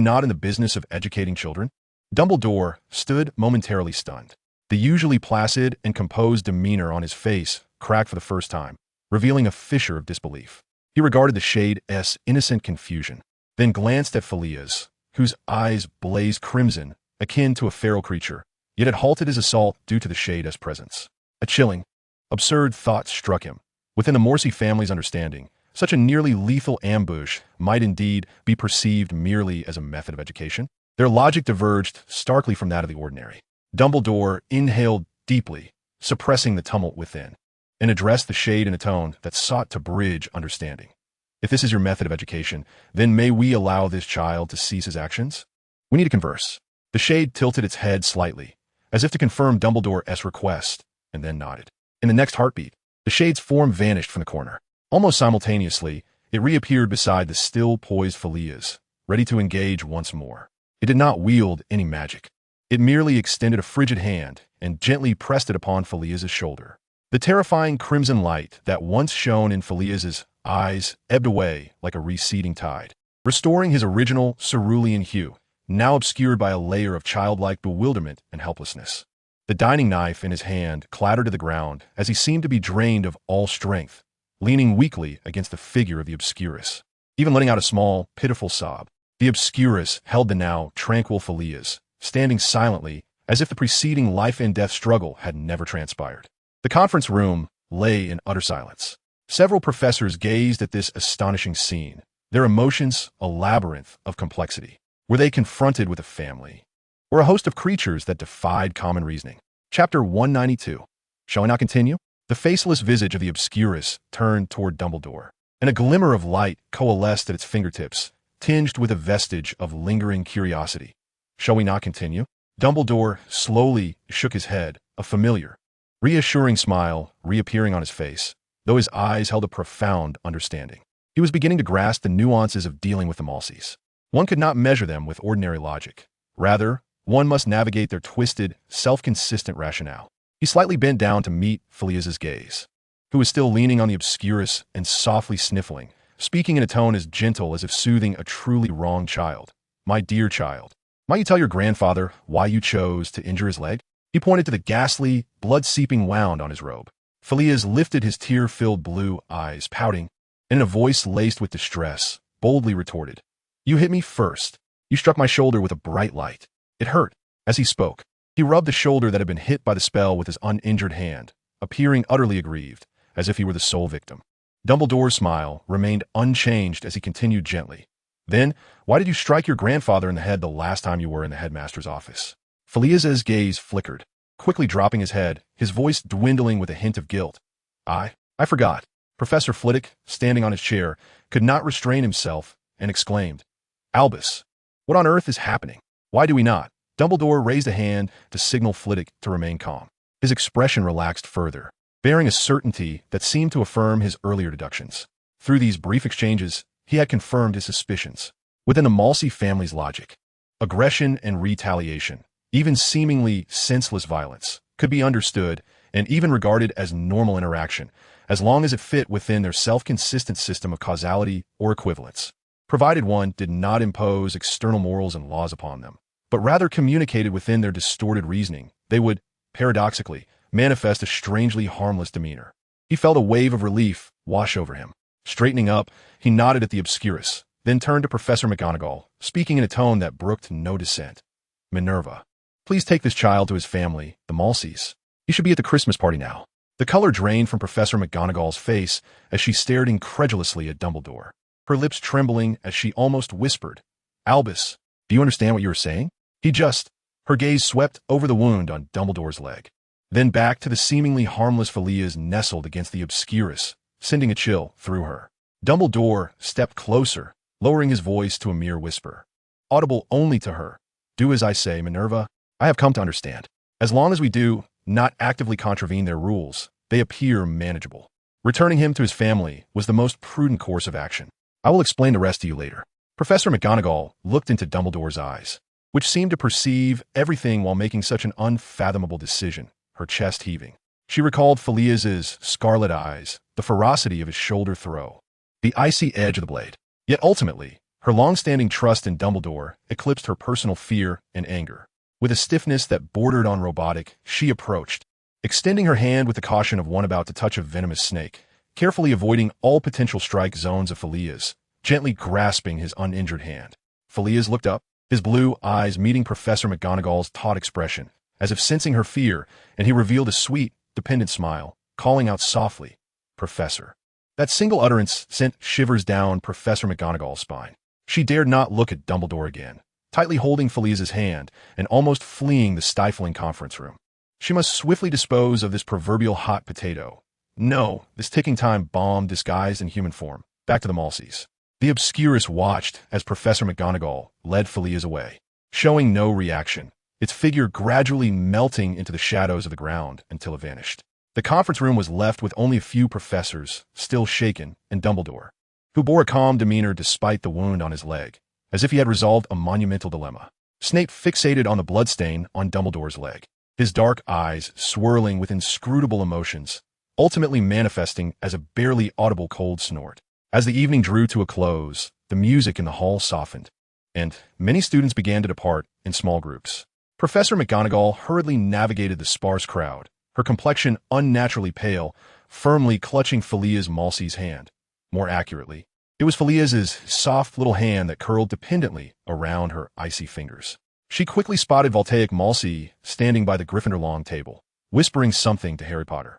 not in the business of educating children? Dumbledore stood momentarily stunned. The usually placid and composed demeanor on his face cracked for the first time, revealing a fissure of disbelief. He regarded the Shade's innocent confusion, then glanced at Phileas, whose eyes blazed crimson, akin to a feral creature, yet had halted his assault due to the Shade's presence. A chilling, absurd thought struck him. Within the Morsi family's understanding, such a nearly lethal ambush might indeed be perceived merely as a method of education. Their logic diverged starkly from that of the ordinary. Dumbledore inhaled deeply, suppressing the tumult within, and addressed the Shade in a tone that sought to bridge understanding. If this is your method of education, then may we allow this child to cease his actions? We need to converse. The Shade tilted its head slightly, as if to confirm Dumbledore's request, and then nodded. In the next heartbeat, the Shade's form vanished from the corner. Almost simultaneously, it reappeared beside the still poised Phileas, ready to engage once more. It did not wield any magic. It merely extended a frigid hand and gently pressed it upon Felia's shoulder. The terrifying crimson light that once shone in Felia's eyes ebbed away like a receding tide, restoring his original cerulean hue, now obscured by a layer of childlike bewilderment and helplessness. The dining knife in his hand clattered to the ground as he seemed to be drained of all strength, leaning weakly against the figure of the Obscurus. Even letting out a small, pitiful sob, the Obscurus held the now tranquil Felias, standing silently as if the preceding life-and-death struggle had never transpired. The conference room lay in utter silence. Several professors gazed at this astonishing scene, their emotions a labyrinth of complexity. Were they confronted with a family, or a host of creatures that defied common reasoning? Chapter 192. Shall I not continue? The faceless visage of the Obscurus turned toward Dumbledore, and a glimmer of light coalesced at its fingertips, tinged with a vestige of lingering curiosity. Shall we not continue? Dumbledore slowly shook his head, a familiar, reassuring smile reappearing on his face, though his eyes held a profound understanding. He was beginning to grasp the nuances of dealing with the Malseus. One could not measure them with ordinary logic. Rather, one must navigate their twisted, self-consistent rationale. He slightly bent down to meet Felia's gaze, who was still leaning on the Obscurus and softly sniffling, speaking in a tone as gentle as if soothing a truly wronged child. "My dear child, might you tell your grandfather why you chose to injure his leg?" He pointed to the ghastly, blood-seeping wound on his robe. Felias lifted his tear-filled blue eyes, pouting, and in a voice laced with distress, boldly retorted, "You hit me first. You struck my shoulder with a bright light. It hurt." As he spoke, he rubbed the shoulder that had been hit by the spell with his uninjured hand, appearing utterly aggrieved, as if he were the sole victim. Dumbledore's smile remained unchanged as he continued gently, "Then, why did you strike your grandfather in the head the last time you were in the headmaster's office?" Felia's gaze flickered, quickly dropping his head, his voice dwindling with a hint of guilt. I forgot." Professor Flitwick, standing on his chair, could not restrain himself and exclaimed, "Albus, what on earth is happening? Why do we not?" Dumbledore raised a hand to signal Flitwick to remain calm. His expression relaxed further, bearing a certainty that seemed to affirm his earlier deductions. Through these brief exchanges, he had confirmed his suspicions. Within the Malsey family's logic, aggression and retaliation, even seemingly senseless violence, could be understood and even regarded as normal interaction, as long as it fit within their self-consistent system of causality or equivalence, provided one did not impose external morals and laws upon them, but rather communicated within their distorted reasoning. They would, paradoxically, manifest a strangely harmless demeanor. He felt a wave of relief wash over him. Straightening up, he nodded at the Obscurus, then turned to Professor McGonagall, speaking in a tone that brooked no dissent. "Minerva, please take this child to his family, the Malseus. He should be at the Christmas party now." The color drained from Professor McGonagall's face as she stared incredulously at Dumbledore, her lips trembling as she almost whispered, "Albus, do you understand what you are saying?" Her gaze swept over the wound on Dumbledore's leg, then back to the seemingly harmless Felias nestled against the Obscurus, sending a chill through her. Dumbledore stepped closer, lowering his voice to a mere whisper, audible only to her. "Do as I say, Minerva. I have come to understand. As long as we do not actively contravene their rules, they appear manageable. Returning him to his family was the most prudent course of action. I will explain the rest to you later." Professor McGonagall looked into Dumbledore's eyes, which seemed to perceive everything while making such an unfathomable decision, her chest heaving. She recalled Felias's scarlet eyes, the ferocity of his shoulder throw, the icy edge of the blade. Yet ultimately, her long-standing trust in Dumbledore eclipsed her personal fear and anger. With a stiffness that bordered on robotic, she approached, extending her hand with the caution of one about to touch a venomous snake, carefully avoiding all potential strike zones of Felias, gently grasping his uninjured hand. Felias looked up, his blue eyes meeting Professor McGonagall's taut expression, as if sensing her fear, and he revealed a sweet, dependent smile, calling out softly, "Professor." That single utterance sent shivers down Professor McGonagall's spine. She dared not look at Dumbledore again, tightly holding Felias's hand and almost fleeing the stifling conference room. She must swiftly dispose of this proverbial hot potato. No, this ticking time bomb disguised in human form. Back to the Malseus. The Obscurus watched as Professor McGonagall led Felias away, showing no reaction, its figure gradually melting into the shadows of the ground until it vanished. The conference room was left with only a few professors, still shaken, and Dumbledore, who bore a calm demeanor despite the wound on his leg, as if he had resolved a monumental dilemma. Snape fixated on the bloodstain on Dumbledore's leg, his dark eyes swirling with inscrutable emotions, ultimately manifesting as a barely audible cold snort. As the evening drew to a close, the music in the hall softened, and many students began to depart in small groups. Professor McGonagall hurriedly navigated the sparse crowd, her complexion unnaturally pale, firmly clutching Felia's Malsi's hand. More accurately, it was Felia's soft little hand that curled dependently around her icy fingers. She quickly spotted Voltekai Malsi standing by the Gryffindor long table, whispering something to Harry Potter.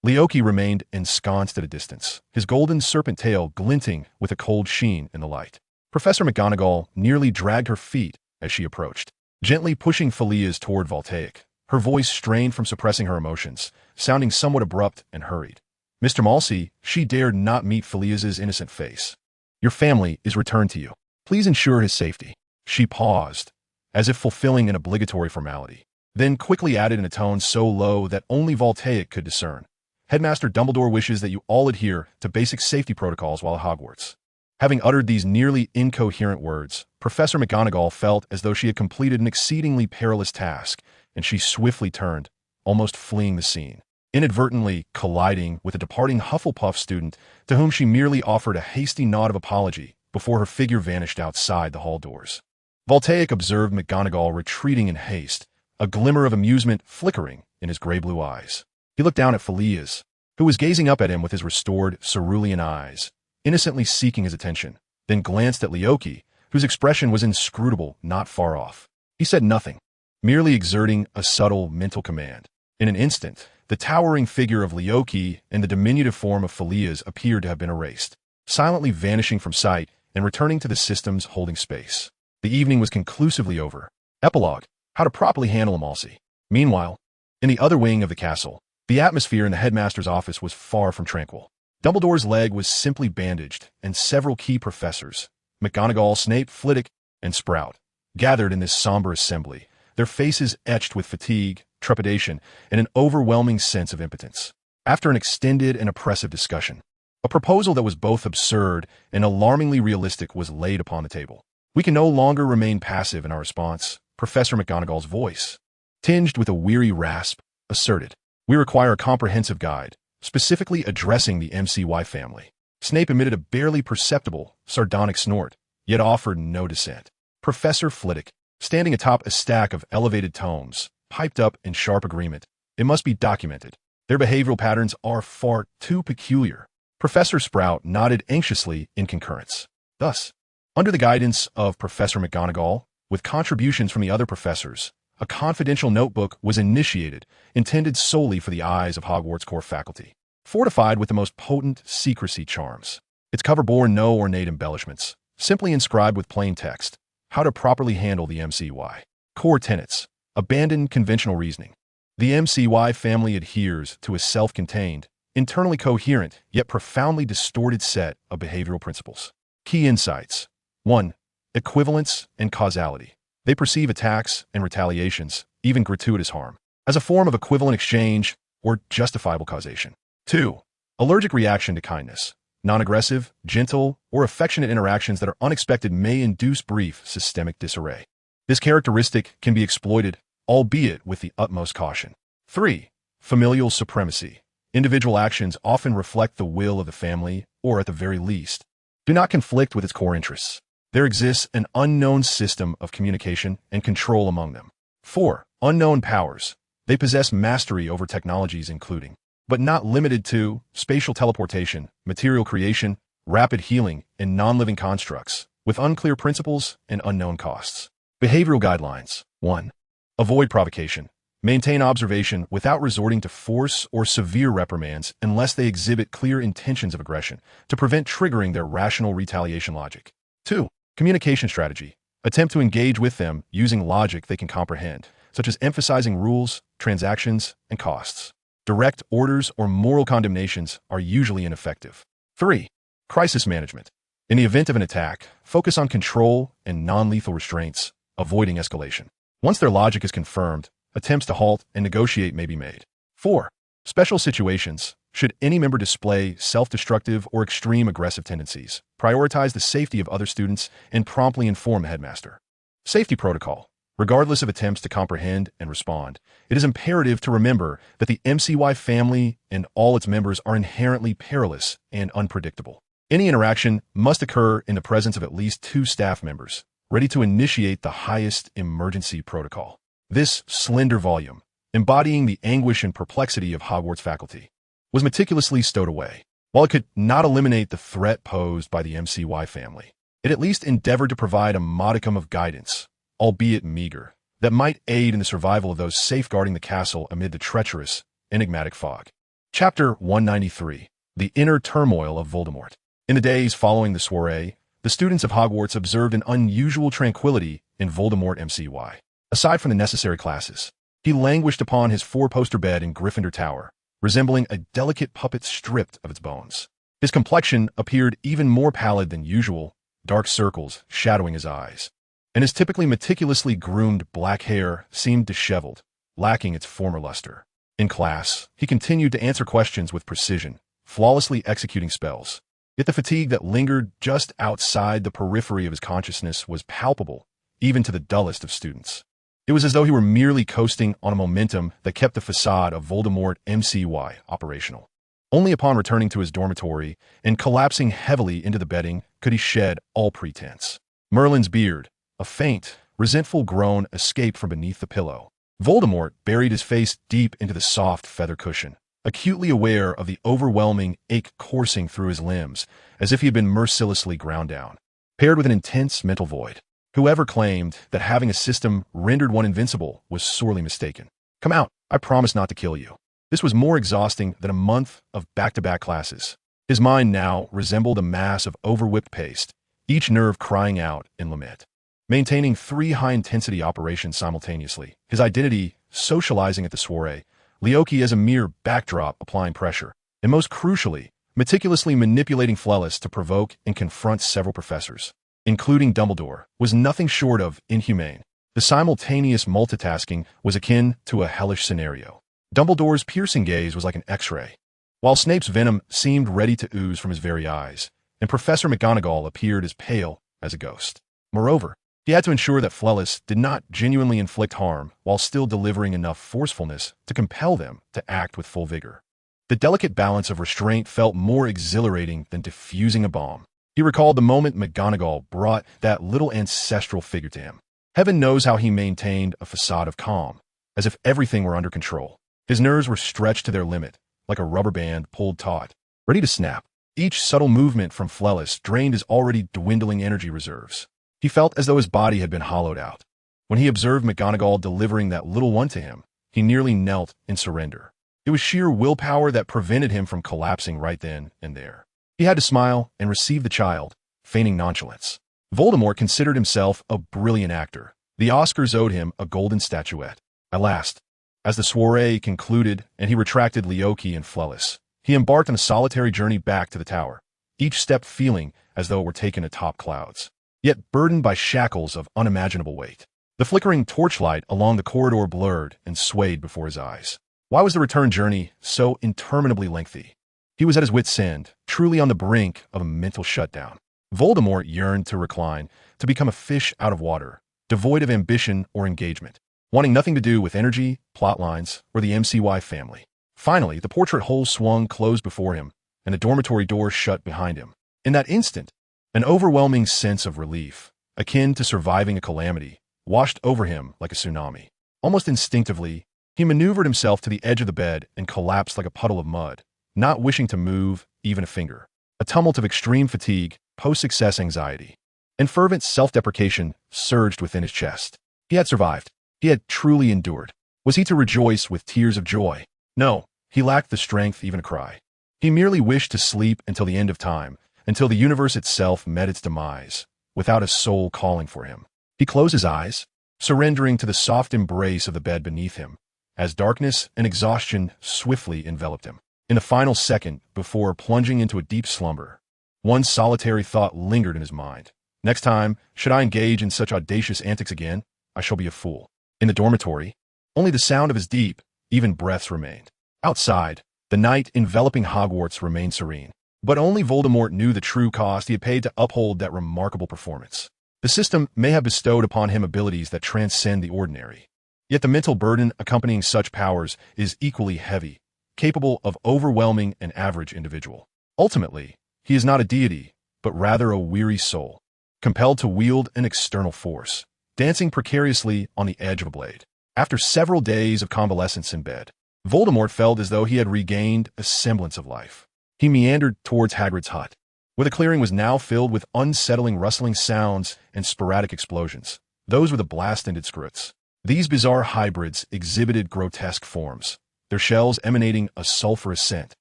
Leoki remained ensconced at a distance, his golden serpent tail glinting with a cold sheen in the light. Professor McGonagall nearly dragged her feet as she approached, gently pushing Felia's toward Voltekai, her voice strained from suppressing her emotions, sounding somewhat abrupt and hurried. Mr. Malsi, she dared not meet Felia's innocent face. Your family is returned to you. Please ensure his safety. She paused, as if fulfilling an obligatory formality, then quickly added in a tone so low that only Voltekai could discern. Headmaster Dumbledore wishes that you all adhere to basic safety protocols while at Hogwarts. Having uttered these nearly incoherent words, Professor McGonagall felt as though she had completed an exceedingly perilous task, and she swiftly turned, almost fleeing the scene, inadvertently colliding with a departing Hufflepuff student to whom she merely offered a hasty nod of apology before her figure vanished outside the hall doors. Voltekai observed McGonagall retreating in haste, a glimmer of amusement flickering in his gray-blue eyes. He looked down at Felia's, who was gazing up at him with his restored cerulean eyes, innocently seeking his attention, then glanced at Leoki, whose expression was inscrutable not far off. He said nothing, merely exerting a subtle mental command. In an instant, the towering figure of Leoki and the diminutive form of Felia's appeared to have been erased, silently vanishing from sight and returning to the system's holding space. The evening was conclusively over. Epilogue: How to properly handle a Malsi. Meanwhile, in the other wing of the castle, the atmosphere in the headmaster's office was far from tranquil. Dumbledore's leg was simply bandaged, and several key professors, McGonagall, Snape, Flitwick, and Sprout, gathered in this somber assembly, their faces etched with fatigue, trepidation, and an overwhelming sense of impotence. After an extended and oppressive discussion, a proposal that was both absurd and alarmingly realistic was laid upon the table. We can no longer remain passive in our response, Professor McGonagall's voice, tinged with a weary rasp, asserted. We require a comprehensive guide, specifically addressing the MCY family. Snape emitted a barely perceptible, sardonic snort, yet offered no dissent. Professor Flitwick, standing atop a stack of elevated tomes, piped up in sharp agreement. It must be documented. Their behavioral patterns are far too peculiar. Professor Sprout nodded anxiously in concurrence. Thus, under the guidance of Professor McGonagall, with contributions from the other professors, a confidential notebook was initiated, intended solely for the eyes of Hogwarts core faculty, fortified with the most potent secrecy charms. Its cover bore no ornate embellishments, simply inscribed with plain text, how to properly handle the MCY. Core tenets: abandon conventional reasoning. The MCY family adheres to a self-contained, internally coherent, yet profoundly distorted set of behavioral principles. Key insights: 1. Equivalence and causality. They perceive attacks and retaliations, even gratuitous harm, as a form of equivalent exchange or justifiable causation. 2. Allergic reaction to kindness. Non-aggressive, gentle, or affectionate interactions that are unexpected may induce brief systemic disarray. This characteristic can be exploited, albeit with the utmost caution. 3. Familial supremacy. Individual actions often reflect the will of the family, or at the very least, do not conflict with its core interests. There exists an unknown system of communication and control among them. 4. Unknown powers. They possess mastery over technologies including, but not limited to, spatial teleportation, material creation, rapid healing, and non-living constructs, with unclear principles and unknown costs. Behavioral guidelines. 1. Avoid provocation. Maintain observation without resorting to force or severe reprimands unless they exhibit clear intentions of aggression to prevent triggering their rational retaliation logic. 2. Communication strategy. Attempt to engage with them using logic they can comprehend, such as emphasizing rules, transactions, and costs. Direct orders or moral condemnations are usually ineffective. 3. Crisis management. In the event of an attack, focus on control and non-lethal restraints, avoiding escalation. Once their logic is confirmed, attempts to halt and negotiate may be made. 4. Special situations. Should any member display self-destructive or extreme aggressive tendencies, prioritize the safety of other students and promptly inform the headmaster. Safety protocol. Regardless of attempts to comprehend and respond, it is imperative to remember that the MCY family and all its members are inherently perilous and unpredictable. Any interaction must occur in the presence of at least 2 staff members, ready to initiate the highest emergency protocol. This slender volume, embodying the anguish and perplexity of Hogwarts faculty, was meticulously stowed away. While it could not eliminate the threat posed by the MCY family, it at least endeavored to provide a modicum of guidance, albeit meager, that might aid in the survival of those safeguarding the castle amid the treacherous, enigmatic fog. Chapter 193. The Inner Turmoil of Voldemort. In the days following the soirée, the students of Hogwarts observed an unusual tranquility in Voldemort MCY. Aside from the necessary classes, he languished upon his 4-poster bed in Gryffindor Tower, resembling a delicate puppet stripped of its bones. His complexion appeared even more pallid than usual, dark circles shadowing his eyes, and his typically meticulously groomed black hair seemed disheveled, lacking its former luster. In class, he continued to answer questions with precision, flawlessly executing spells. Yet the fatigue that lingered just outside the periphery of his consciousness was palpable, even to the dullest of students. It was as though he were merely coasting on a momentum that kept the facade of Voldemort MCY operational. Only upon returning to his dormitory and collapsing heavily into the bedding could he shed all pretense. Merlin's beard, a faint, resentful groan, escaped from beneath the pillow. Voldemort buried his face deep into the soft feather cushion, acutely aware of the overwhelming ache coursing through his limbs, as if he had been mercilessly ground down. Paired with an intense mental void, whoever claimed that having a system rendered one invincible was sorely mistaken. Come out, I promise not to kill you. This was more exhausting than a month of back-to-back classes. His mind now resembled a mass of over-whipped paste, each nerve crying out in lament. Maintaining 3 high-intensity operations simultaneously, his identity socializing at the soirée, Leoki as a mere backdrop applying pressure, and most crucially, meticulously manipulating Flellis to provoke and confront several professors, including Dumbledore, was nothing short of inhumane. The simultaneous multitasking was akin to a hellish scenario. Dumbledore's piercing gaze was like an X-ray, while Snape's venom seemed ready to ooze from his very eyes, and Professor McGonagall appeared as pale as a ghost. Moreover, he had to ensure that Flellis did not genuinely inflict harm while still delivering enough forcefulness to compel them to act with full vigor. The delicate balance of restraint felt more exhilarating than diffusing a bomb. He recalled the moment McGonagall brought that little ancestral figure to him. Heaven knows how he maintained a facade of calm, as if everything were under control. His nerves were stretched to their limit, like a rubber band pulled taut, ready to snap. Each subtle movement from Flellis drained his already dwindling energy reserves. He felt as though his body had been hollowed out. When he observed McGonagall delivering that little one to him, he nearly knelt in surrender. It was sheer willpower that prevented him from collapsing right then and there. He had to smile and receive the child, feigning nonchalance. Voldemort considered himself a brilliant actor. The Oscars owed him a golden statuette. At last, as the soirée concluded and he retracted Leoki and Flellis, he embarked on a solitary journey back to the tower, each step feeling as though it were taken atop clouds, yet burdened by shackles of unimaginable weight. The flickering torchlight along the corridor blurred and swayed before his eyes. Why was the return journey so interminably lengthy? He was at his wit's end, truly on the brink of a mental shutdown. Voldemort yearned to recline, to become a fish out of water, devoid of ambition or engagement, wanting nothing to do with energy, plot lines, or the MCY family. Finally, the portrait hole swung closed before him, and the dormitory door shut behind him. In that instant, an overwhelming sense of relief, akin to surviving a calamity, washed over him like a tsunami. Almost instinctively, he maneuvered himself to the edge of the bed and collapsed like a puddle of mud, not wishing to move even a finger. A tumult of extreme fatigue, post-success anxiety, and fervent self-deprecation surged within his chest. He had survived. He had truly endured. Was he to rejoice with tears of joy? No, he lacked the strength even to cry. He merely wished to sleep until the end of time, until the universe itself met its demise, without a soul calling for him. He closed his eyes, surrendering to the soft embrace of the bed beneath him, as darkness and exhaustion swiftly enveloped him. In the final second before plunging into a deep slumber, one solitary thought lingered in his mind. Next time, should I engage in such audacious antics again, I shall be a fool. In the dormitory, only the sound of his deep, even breaths remained. Outside, the night enveloping Hogwarts remained serene. But only Voldemort knew the true cost he had paid to uphold that remarkable performance. The system may have bestowed upon him abilities that transcend the ordinary. Yet the mental burden accompanying such powers is equally heavy, capable of overwhelming an average individual. Ultimately, he is not a deity, but rather a weary soul, compelled to wield an external force, dancing precariously on the edge of a blade. After several days of convalescence in bed, Voldemort felt as though he had regained a semblance of life. He meandered towards Hagrid's hut, where the clearing was now filled with unsettling rustling sounds and sporadic explosions. Those were the blast-ended Skrewts. These bizarre hybrids exhibited grotesque forms, their shells emanating a sulphurous scent,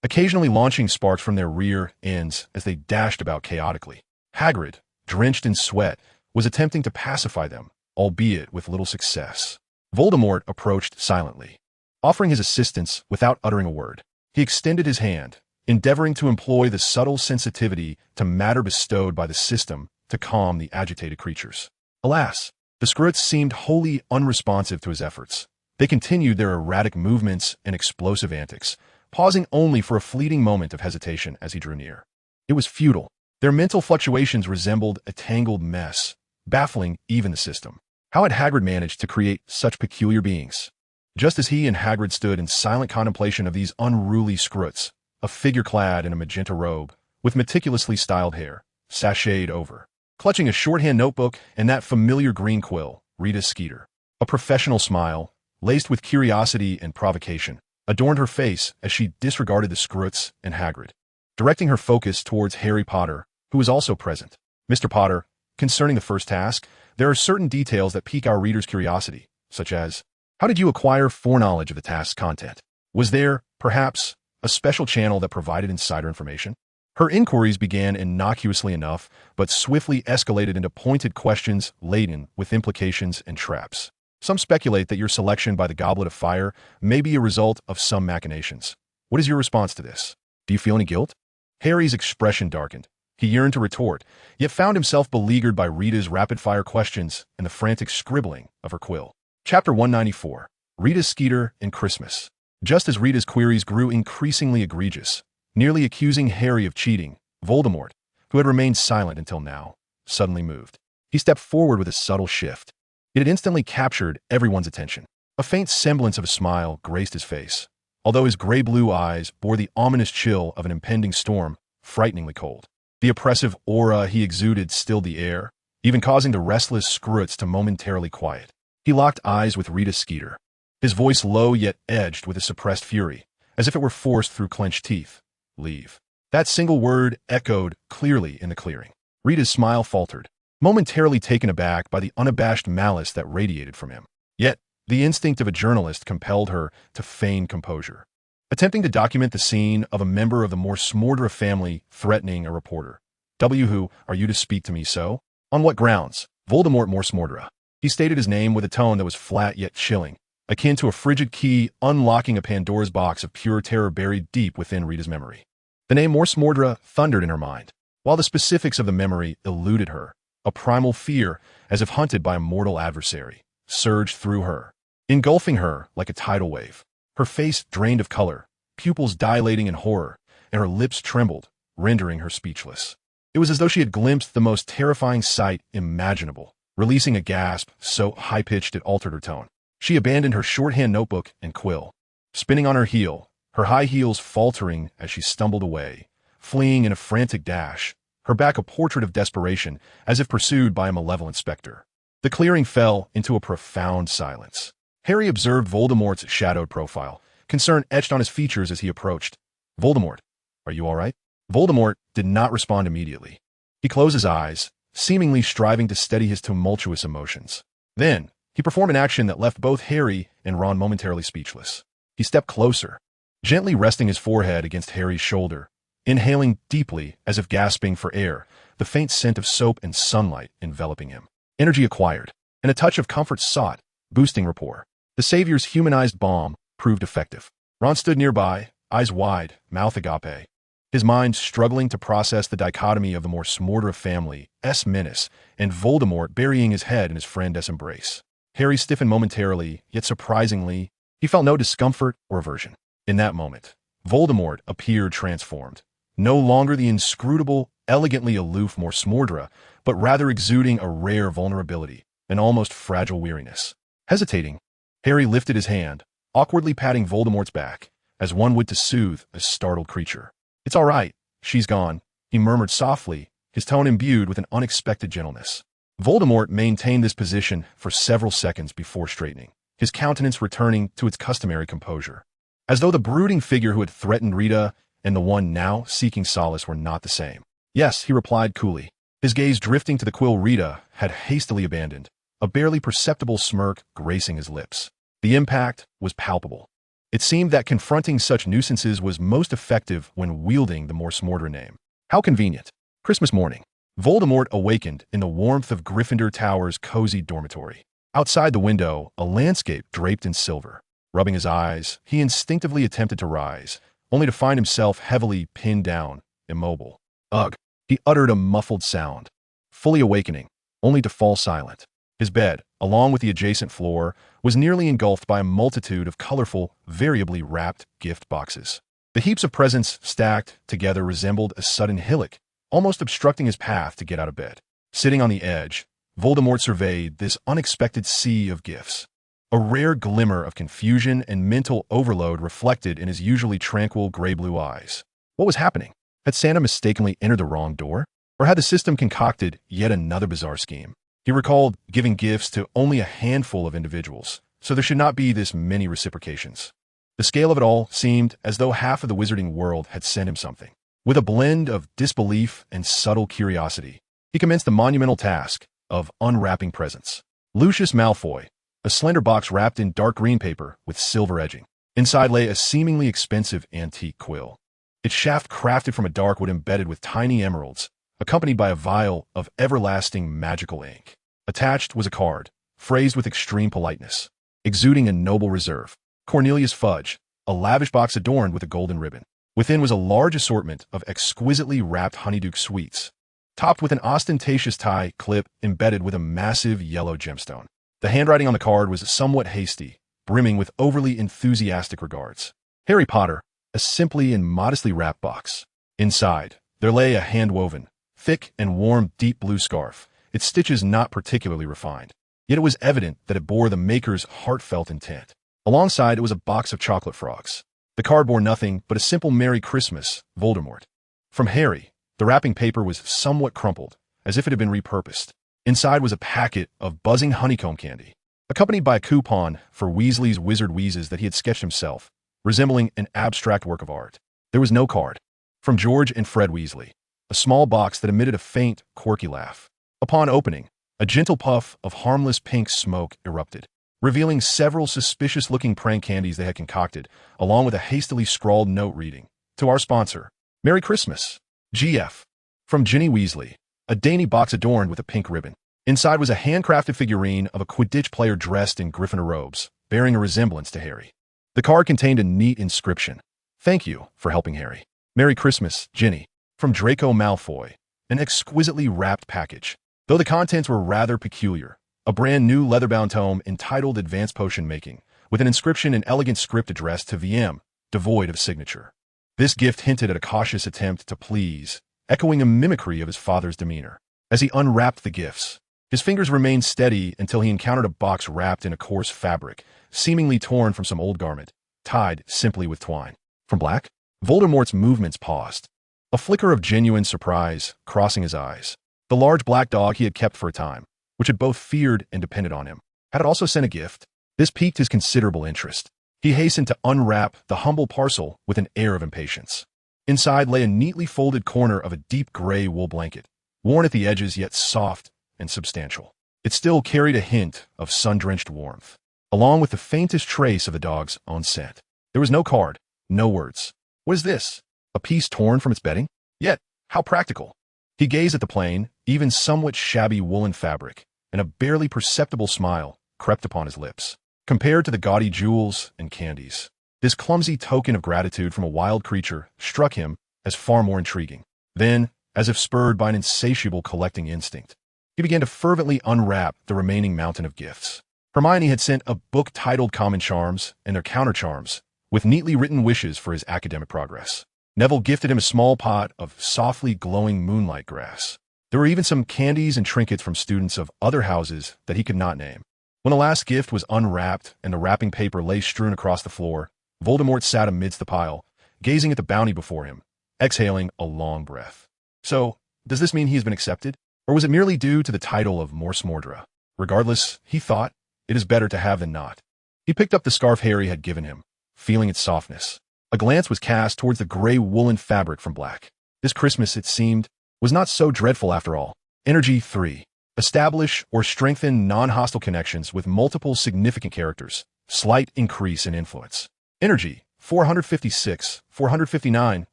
occasionally launching sparks from their rear ends as they dashed about chaotically. Hagrid, drenched in sweat, was attempting to pacify them, albeit with little success. Voldemort approached silently, offering his assistance without uttering a word. He extended his hand, endeavoring to employ the subtle sensitivity to matter bestowed by the system to calm the agitated creatures. Alas, the Skrewts seemed wholly unresponsive to his efforts. They continued their erratic movements and explosive antics, pausing only for a fleeting moment of hesitation as he drew near. It was futile. Their mental fluctuations resembled a tangled mess, baffling even the system. How had Hagrid managed to create such peculiar beings? Just as he and Hagrid stood in silent contemplation of these unruly Skrewts, a figure clad in a magenta robe, with meticulously styled hair, sashayed over, clutching a shorthand notebook and that familiar green quill, Rita Skeeter. A professional smile, laced with curiosity and provocation, adorned her face as she disregarded the Skrewts and Hagrid, directing her focus towards Harry Potter, who was also present. Mr. Potter, concerning the first task, there are certain details that pique our readers' curiosity, such as, how did you acquire foreknowledge of the task's content? Was there, perhaps, a special channel that provided insider information? Her inquiries began innocuously enough, but swiftly escalated into pointed questions laden with implications and traps. Some speculate that your selection by the Goblet of Fire may be a result of some machinations. What is your response to this? Do you feel any guilt? Harry's expression darkened. He yearned to retort, yet found himself beleaguered by Rita's rapid-fire questions and the frantic scribbling of her quill. Chapter 194. Rita Skeeter and Christmas. Just as Rita's queries grew increasingly egregious, nearly accusing Harry of cheating, Voldemort, who had remained silent until now, suddenly moved. He stepped forward with a subtle shift. It had instantly captured everyone's attention. A faint semblance of a smile graced his face, although his gray-blue eyes bore the ominous chill of an impending storm, frighteningly cold. The oppressive aura he exuded stilled the air, even causing the restless Skrewts to momentarily quiet. He locked eyes with Rita Skeeter, his voice low yet edged with a suppressed fury, as if it were forced through clenched teeth. Leave. That single word echoed clearly in the clearing. Rita's smile faltered, momentarily taken aback by the unabashed malice that radiated from him. Yet, the instinct of a journalist compelled her to feign composure, attempting to document the scene of a member of the Morsmordra family threatening a reporter. Who are you to speak to me so? On what grounds? Voldemort Morsmordra. He stated his name with a tone that was flat yet chilling, akin to a frigid key unlocking a Pandora's box of pure terror buried deep within Rita's memory. The name Morsmordra thundered in her mind, while the specifics of the memory eluded her. A primal fear, as if hunted by a mortal adversary, surged through her, engulfing her like a tidal wave. Her face drained of color, pupils dilating in horror, and her lips trembled, rendering her speechless. It was as though she had glimpsed the most terrifying sight imaginable, releasing a gasp so high-pitched it altered her tone. She abandoned her shorthand notebook and quill, spinning on her heel, her high heels faltering as she stumbled away, fleeing in a frantic dash, her back a portrait of desperation as if pursued by a malevolent specter. The clearing fell into a profound silence. Harry observed Voldemort's shadowed profile, concern etched on his features as he approached. Voldemort, are you all right? Voldemort did not respond immediately. He closed his eyes, seemingly striving to steady his tumultuous emotions. Then, he performed an action that left both Harry and Ron momentarily speechless. He stepped closer, gently resting his forehead against Harry's shoulder, inhaling deeply as if gasping for air, the faint scent of soap and sunlight enveloping him. Energy acquired, and a touch of comfort sought, boosting rapport. The Savior's humanized balm proved effective. Ron stood nearby, eyes wide, mouth agape, his mind struggling to process the dichotomy of the Morsmordra family's menace and Voldemort burying his head in his friend's embrace. Harry stiffened momentarily, yet surprisingly, he felt no discomfort or aversion. In that moment, Voldemort appeared transformed. No longer the inscrutable elegantly aloof Morsmordra, but rather exuding a rare vulnerability, an almost fragile weariness. Hesitating, Harry lifted his hand, awkwardly patting Voldemort's back, as one would to soothe a startled creature. "It's all right. She's gone," he murmured softly, his tone imbued with an unexpected gentleness. Voldemort maintained this position for several seconds before straightening, his countenance returning to its customary composure, as though the brooding figure who had threatened Rita and the one now seeking solace were not the same. "Yes," he replied coolly, his gaze drifting to the quill Rita had hastily abandoned, a barely perceptible smirk gracing his lips. The impact was palpable. It seemed that confronting such nuisances was most effective when wielding the Morsmordra name. How convenient. Christmas morning. Voldemort awakened in the warmth of Gryffindor Tower's cozy dormitory. Outside the window, a landscape draped in silver. Rubbing his eyes, he instinctively attempted to rise, only to find himself heavily pinned down, immobile. Ugh! He uttered a muffled sound, fully awakening, only to fall silent. His bed, along with the adjacent floor, was nearly engulfed by a multitude of colorful, variably wrapped gift boxes. The heaps of presents stacked together resembled a sudden hillock, almost obstructing his path to get out of bed. Sitting on the edge, Voldemort surveyed this unexpected sea of gifts. A rare glimmer of confusion and mental overload reflected in his usually tranquil gray-blue eyes. What was happening? Had Santa mistakenly entered the wrong door? Or had the system concocted yet another bizarre scheme? He recalled giving gifts to only a handful of individuals, so there should not be this many reciprocations. The scale of it all seemed as though half of the wizarding world had sent him something. With a blend of disbelief and subtle curiosity, he commenced the monumental task of unwrapping presents. Lucius Malfoy, a slender box wrapped in dark green paper with silver edging. Inside lay a seemingly expensive antique quill, its shaft crafted from a dark wood embedded with tiny emeralds, accompanied by a vial of everlasting magical ink. Attached was a card, phrased with extreme politeness, exuding a noble reserve. Cornelius Fudge, a lavish box adorned with a golden ribbon. Within was a large assortment of exquisitely wrapped honeydew sweets, topped with an ostentatious tie clip embedded with a massive yellow gemstone. The handwriting on the card was somewhat hasty, brimming with overly enthusiastic regards. Harry Potter, a simply and modestly wrapped box. Inside, there lay a hand-woven, thick and warm deep blue scarf, its stitches not particularly refined. Yet it was evident that it bore the maker's heartfelt intent. Alongside it was a box of chocolate frogs. The card bore nothing but a simple Merry Christmas, Voldemort. From Harry, the wrapping paper was somewhat crumpled, as if it had been repurposed. Inside was a packet of buzzing honeycomb candy, accompanied by a coupon for Weasley's Wizard Wheezes that he had sketched himself, resembling an abstract work of art. There was no card. From George and Fred Weasley, a small box that emitted a faint, quirky laugh. Upon opening, a gentle puff of harmless pink smoke erupted, revealing several suspicious-looking prank candies they had concocted, along with a hastily scrawled note reading, "To our sponsor, Merry Christmas, GF." From Ginny Weasley, a dainty box adorned with a pink ribbon. Inside was a handcrafted figurine of a Quidditch player dressed in Gryffindor robes, bearing a resemblance to Harry. The card contained a neat inscription, "Thank you for helping Harry. Merry Christmas, Ginny." From Draco Malfoy, an exquisitely wrapped package. Though the contents were rather peculiar, a brand new leather-bound tome entitled Advanced Potion Making, with an inscription in elegant script addressed to VM, devoid of signature. This gift hinted at a cautious attempt to please, echoing a mimicry of his father's demeanor. As he unwrapped the gifts, his fingers remained steady until he encountered a box wrapped in a coarse fabric, seemingly torn from some old garment, tied simply with twine. From Black, Voldemort's movements paused, a flicker of genuine surprise crossing his eyes. The large black dog he had kept for a time, which had both feared and depended on him, had it also sent a gift? This piqued his considerable interest. He hastened to unwrap the humble parcel with an air of impatience. Inside lay a neatly folded corner of a deep gray wool blanket, worn at the edges yet soft and substantial. It still carried a hint of sun-drenched warmth, along with the faintest trace of the dog's own scent. There was no card, no words. What is this? A piece torn from its bedding? Yet, how practical. He gazed at the plain, even somewhat shabby woolen fabric, and a barely perceptible smile crept upon his lips. Compared to the gaudy jewels and candies, this clumsy token of gratitude from a wild creature struck him as far more intriguing. Then, as if spurred by an insatiable collecting instinct, he began to fervently unwrap the remaining mountain of gifts. Hermione had sent a book titled Common Charms and their Counter Charms, with neatly written wishes for his academic progress. Neville gifted him a small pot of softly glowing moonlight grass. There were even some candies and trinkets from students of other houses that he could not name. When the last gift was unwrapped and the wrapping paper lay strewn across the floor, Voldemort sat amidst the pile, gazing at the bounty before him, exhaling a long breath. So, does this mean he has been accepted? Or was it merely due to the title of Mors Mordra? Regardless, he thought, it is better to have than not. He picked up the scarf Harry had given him, feeling its softness. A glance was cast towards the gray woolen fabric from black. This Christmas, it seemed, was not so dreadful after all. Energy 3. Establish or strengthen non-hostile connections with multiple significant characters. Slight increase in influence. Energy 456, 459,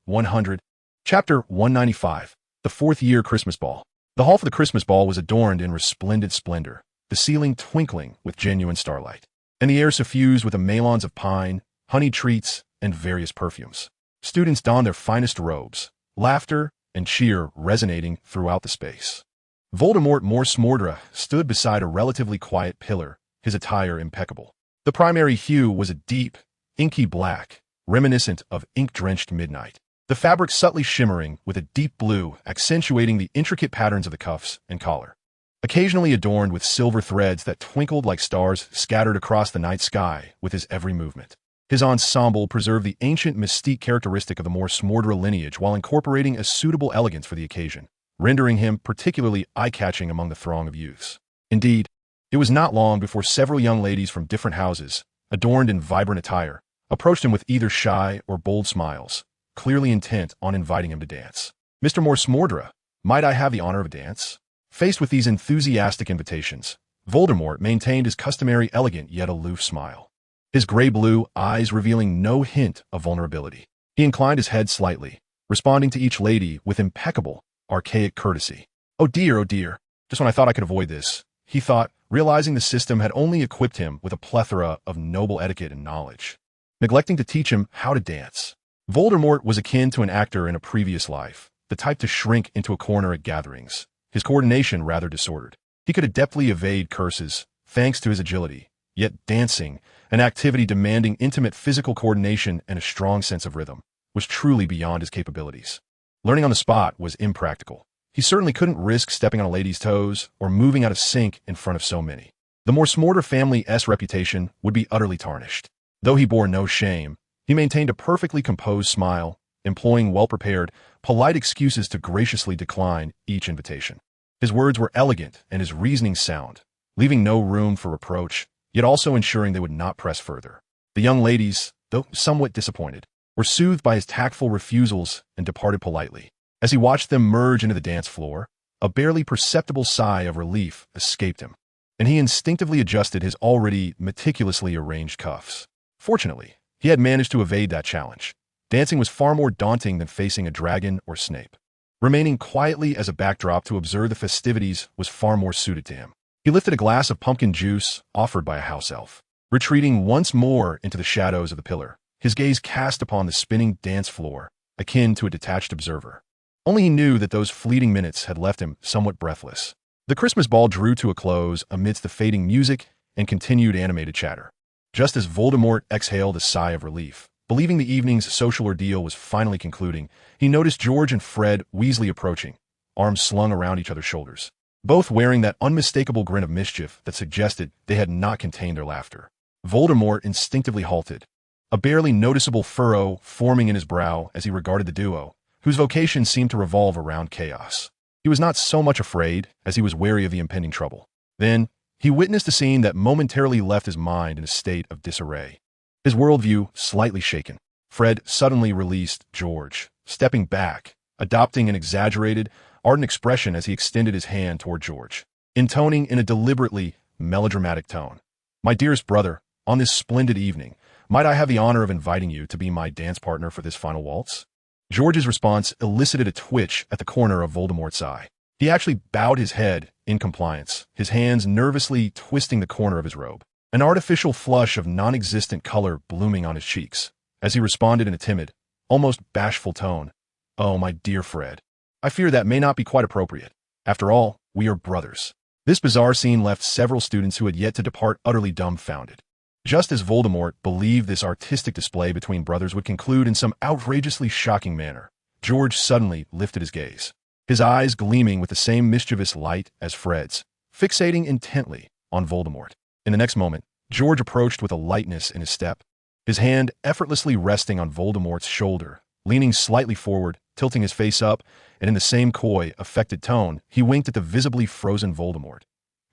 100. Chapter 195. The Fourth Year Christmas Ball. The hall for the Christmas ball was adorned in resplendent splendor, the ceiling twinkling with genuine starlight, and the air suffused with the melons of pine, honey treats, and various perfumes. Students donned their finest robes, laughter and cheer resonating throughout the space. Voldemort Mors Mordra stood beside a relatively quiet pillar, his attire impeccable. The primary hue was a deep, inky black, reminiscent of ink-drenched midnight. The fabric subtly shimmering with a deep blue, accentuating the intricate patterns of the cuffs and collar. Occasionally adorned with silver threads that twinkled like stars scattered across the night sky with his every movement. His ensemble preserved the ancient mystique characteristic of the Mors Mordra lineage while incorporating a suitable elegance for the occasion, rendering him particularly eye-catching among the throng of youths. Indeed, it was not long before several young ladies from different houses, adorned in vibrant attire, approached him with either shy or bold smiles, clearly intent on inviting him to dance. "Mr. Mors Mordra, might I have the honor of a dance?" Faced with these enthusiastic invitations, Voldemort maintained his customary elegant yet aloof smile, his gray-blue eyes revealing no hint of vulnerability. He inclined his head slightly, responding to each lady with impeccable, archaic courtesy. Oh dear, just when I thought I could avoid this, he thought, realizing the system had only equipped him with a plethora of noble etiquette and knowledge, neglecting to teach him how to dance. Voldemort was akin to an actor in a previous life, the type to shrink into a corner at gatherings, his coordination rather disordered. He could adeptly evade curses, thanks to his agility, yet dancing, an activity demanding intimate physical coordination and a strong sense of rhythm, was truly beyond his capabilities. Learning on the spot was impractical. He certainly couldn't risk stepping on a lady's toes or moving out of sync in front of so many. The Mors Mordra family's reputation would be utterly tarnished. Though he bore no shame, he maintained a perfectly composed smile, employing well-prepared, polite excuses to graciously decline each invitation. His words were elegant and his reasoning sound, leaving no room for reproach, yet also ensuring they would not press further. The young ladies, though somewhat disappointed, were soothed by his tactful refusals and departed politely. As he watched them merge into the dance floor, a barely perceptible sigh of relief escaped him, and he instinctively adjusted his already meticulously arranged cuffs. Fortunately, he had managed to evade that challenge. Dancing was far more daunting than facing a dragon or Snape. Remaining quietly as a backdrop to observe the festivities was far more suited to him. He lifted a glass of pumpkin juice offered by a house elf. Retreating once more into the shadows of the pillar, his gaze cast upon the spinning dance floor, akin to a detached observer. Only he knew that those fleeting minutes had left him somewhat breathless. The Christmas ball drew to a close amidst the fading music and continued animated chatter. Just as Voldemort exhaled a sigh of relief, believing the evening's social ordeal was finally concluding, he noticed George and Fred Weasley approaching, arms slung around each other's shoulders, both wearing that unmistakable grin of mischief that suggested they had not contained their laughter. Voldemort instinctively halted, a barely noticeable furrow forming in his brow as he regarded the duo, whose vocation seemed to revolve around chaos. He was not so much afraid as he was wary of the impending trouble. Then, he witnessed a scene that momentarily left his mind in a state of disarray. His worldview slightly shaken, Fred suddenly released George, stepping back, adopting an exaggerated, ardent expression as he extended his hand toward George, intoning in a deliberately melodramatic tone. "My dearest brother, on this splendid evening, might I have the honor of inviting you to be my dance partner for this final waltz?" George's response elicited a twitch at the corner of Voldemort's eye. He actually bowed his head in compliance, his hands nervously twisting the corner of his robe, an artificial flush of non-existent color blooming on his cheeks, as he responded in a timid, almost bashful tone, "Oh, my dear Fred, I fear that may not be quite appropriate. After all, we are brothers." This bizarre scene left several students who had yet to depart utterly dumbfounded. Just as Voldemort believed this artistic display between brothers would conclude in some outrageously shocking manner, George suddenly lifted his gaze, his eyes gleaming with the same mischievous light as Fred's, fixating intently on Voldemort. In the next moment, George approached with a lightness in his step, his hand effortlessly resting on Voldemort's shoulder, leaning slightly forward, tilting his face up, and in the same coy, affected tone, he winked at the visibly frozen Voldemort.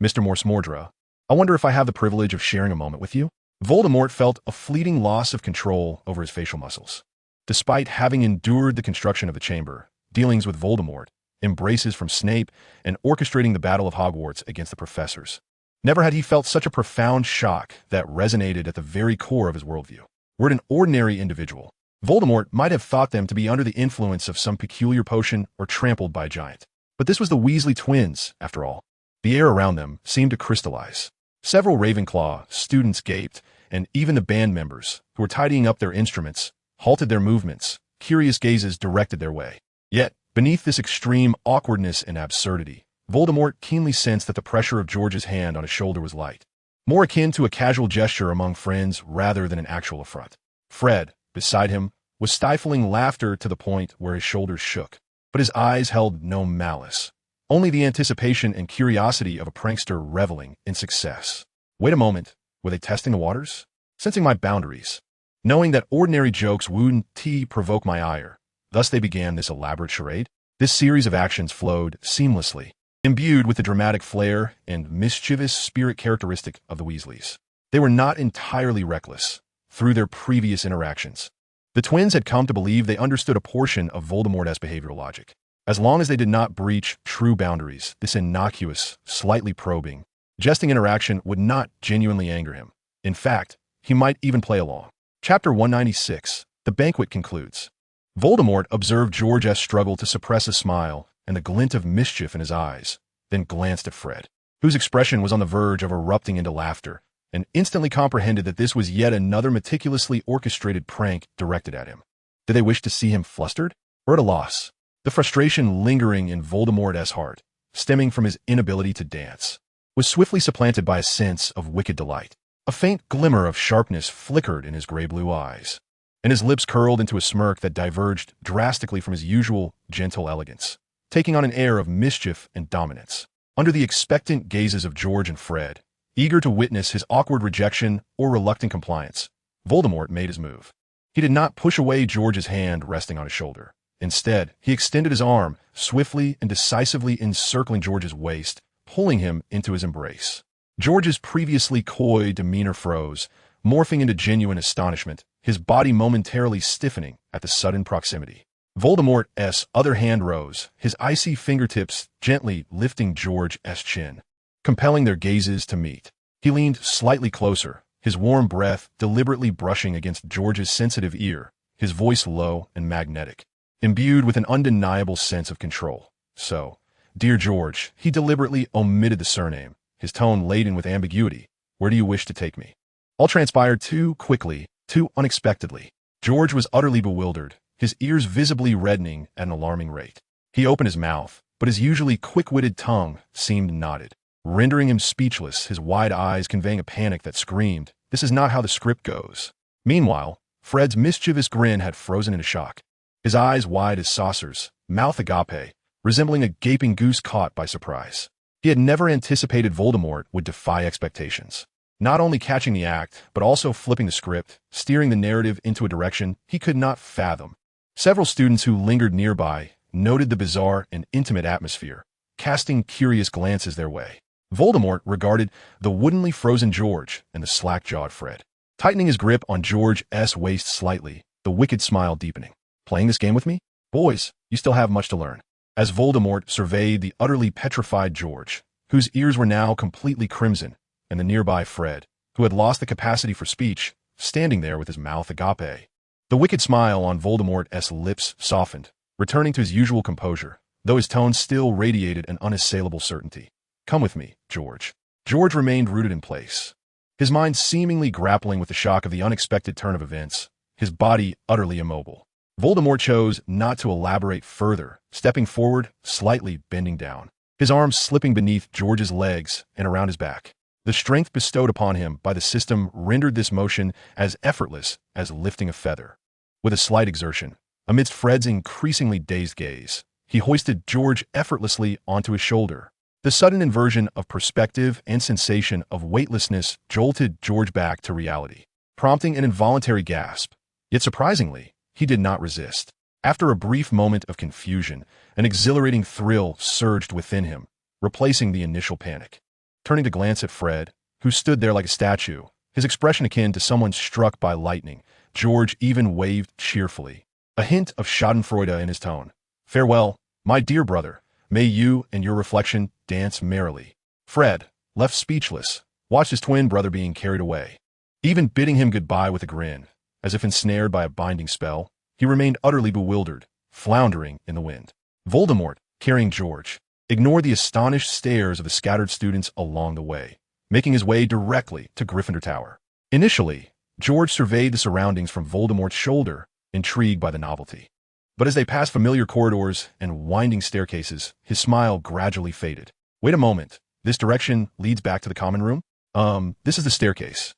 "Mr. Morse Mordra, I wonder if I have the privilege of sharing a moment with you?" Voldemort felt a fleeting loss of control over his facial muscles. Despite having endured the construction of the chamber, dealings with Voldemort, embraces from Snape, and orchestrating the Battle of Hogwarts against the professors, never had he felt such a profound shock that resonated at the very core of his worldview. Were it an ordinary individual, Voldemort might have thought them to be under the influence of some peculiar potion or trampled by a giant. But this was the Weasley twins, after all. The air around them seemed to crystallize. Several Ravenclaw students gaped, and even the band members, who were tidying up their instruments, halted their movements, curious gazes directed their way. Yet, beneath this extreme awkwardness and absurdity, Voldemort keenly sensed that the pressure of George's hand on his shoulder was light, more akin to a casual gesture among friends rather than an actual affront. Fred, beside him, was stifling laughter to the point where his shoulders shook, but his eyes held no malice, only the anticipation and curiosity of a prankster reveling in success. Wait a moment, were they testing the waters? Sensing my boundaries, knowing that ordinary jokes wouldn't provoke my ire, thus they began this elaborate charade? This series of actions flowed seamlessly, imbued with the dramatic flair and mischievous spirit characteristic of the Weasleys. They were not entirely reckless. Through their previous interactions, the twins had come to believe they understood a portion of Voldemort's behavioral logic. As long as they did not breach true boundaries, this innocuous, slightly probing, jesting interaction would not genuinely anger him. In fact, he might even play along. Chapter 196. The banquet concludes. Voldemort observed George's struggle to suppress a smile and the glint of mischief in his eyes, then glanced at Fred, whose expression was on the verge of erupting into laughter, and instantly comprehended that this was yet another meticulously orchestrated prank directed at him. Did they wish to see him flustered, or at a loss? The frustration lingering in Voldemort's heart, stemming from his inability to dance, was swiftly supplanted by a sense of wicked delight. A faint glimmer of sharpness flickered in his gray-blue eyes, and his lips curled into a smirk that diverged drastically from his usual gentle elegance, taking on an air of mischief and dominance. Under the expectant gazes of George and Fred, eager to witness his awkward rejection or reluctant compliance, Voldemort made his move. He did not push away George's hand resting on his shoulder. Instead, he extended his arm, swiftly and decisively encircling George's waist, pulling him into his embrace. George's previously coy demeanor froze, morphing into genuine astonishment, his body momentarily stiffening at the sudden proximity. Voldemort's other hand rose, his icy fingertips gently lifting George's chin, compelling their gazes to meet. He leaned slightly closer, his warm breath deliberately brushing against George's sensitive ear, his voice low and magnetic, imbued with an undeniable sense of control. "So, dear George," he deliberately omitted the surname, his tone laden with ambiguity, "where do you wish to take me?" All transpired too quickly, too unexpectedly. George was utterly bewildered, his ears visibly reddening at an alarming rate. He opened his mouth, but his usually quick-witted tongue seemed knotted, rendering him speechless, his wide eyes conveying a panic that screamed, "This is not how the script goes." Meanwhile, Fred's mischievous grin had frozen into shock, his eyes wide as saucers, mouth agape, resembling a gaping goose caught by surprise. He had never anticipated Voldemort would defy expectations, not only catching the act, but also flipping the script, steering the narrative into a direction he could not fathom. Several students who lingered nearby noted the bizarre and intimate atmosphere, casting curious glances their way. Voldemort regarded the woodenly frozen George and the slack-jawed Fred, tightening his grip on George's waist slightly, the wicked smile deepening. "Playing this game with me? Boys, you still have much to learn." As Voldemort surveyed the utterly petrified George, whose ears were now completely crimson, and the nearby Fred, who had lost the capacity for speech, standing there with his mouth agape, the wicked smile on Voldemort's lips softened, returning to his usual composure, though his tone still radiated an unassailable certainty. "Come with me, George." George remained rooted in place, his mind seemingly grappling with the shock of the unexpected turn of events, his body utterly immobile. Voldemort chose not to elaborate further, stepping forward, slightly bending down, his arms slipping beneath George's legs and around his back. The strength bestowed upon him by the system rendered this motion as effortless as lifting a feather. With a slight exertion, amidst Fred's increasingly dazed gaze, he hoisted George effortlessly onto his shoulder. The sudden inversion of perspective and sensation of weightlessness jolted George back to reality, prompting an involuntary gasp. Yet surprisingly, he did not resist. After a brief moment of confusion, an exhilarating thrill surged within him, replacing the initial panic. Turning to glance at Fred, who stood there like a statue, his expression akin to someone struck by lightning, George even waved cheerfully, a hint of schadenfreude in his tone. "Farewell, my dear brother. May you and your reflection dance merrily." Fred, left speechless, watched his twin brother being carried away. Even bidding him goodbye with a grin, as if ensnared by a binding spell, he remained utterly bewildered, floundering in the wind. Voldemort, carrying George, ignored the astonished stares of the scattered students along the way, making his way directly to Gryffindor Tower. Initially, George surveyed the surroundings from Voldemort's shoulder, intrigued by the novelty. But as they passed familiar corridors and winding staircases, his smile gradually faded. "Wait a moment. This direction leads back to the common room? This is the staircase.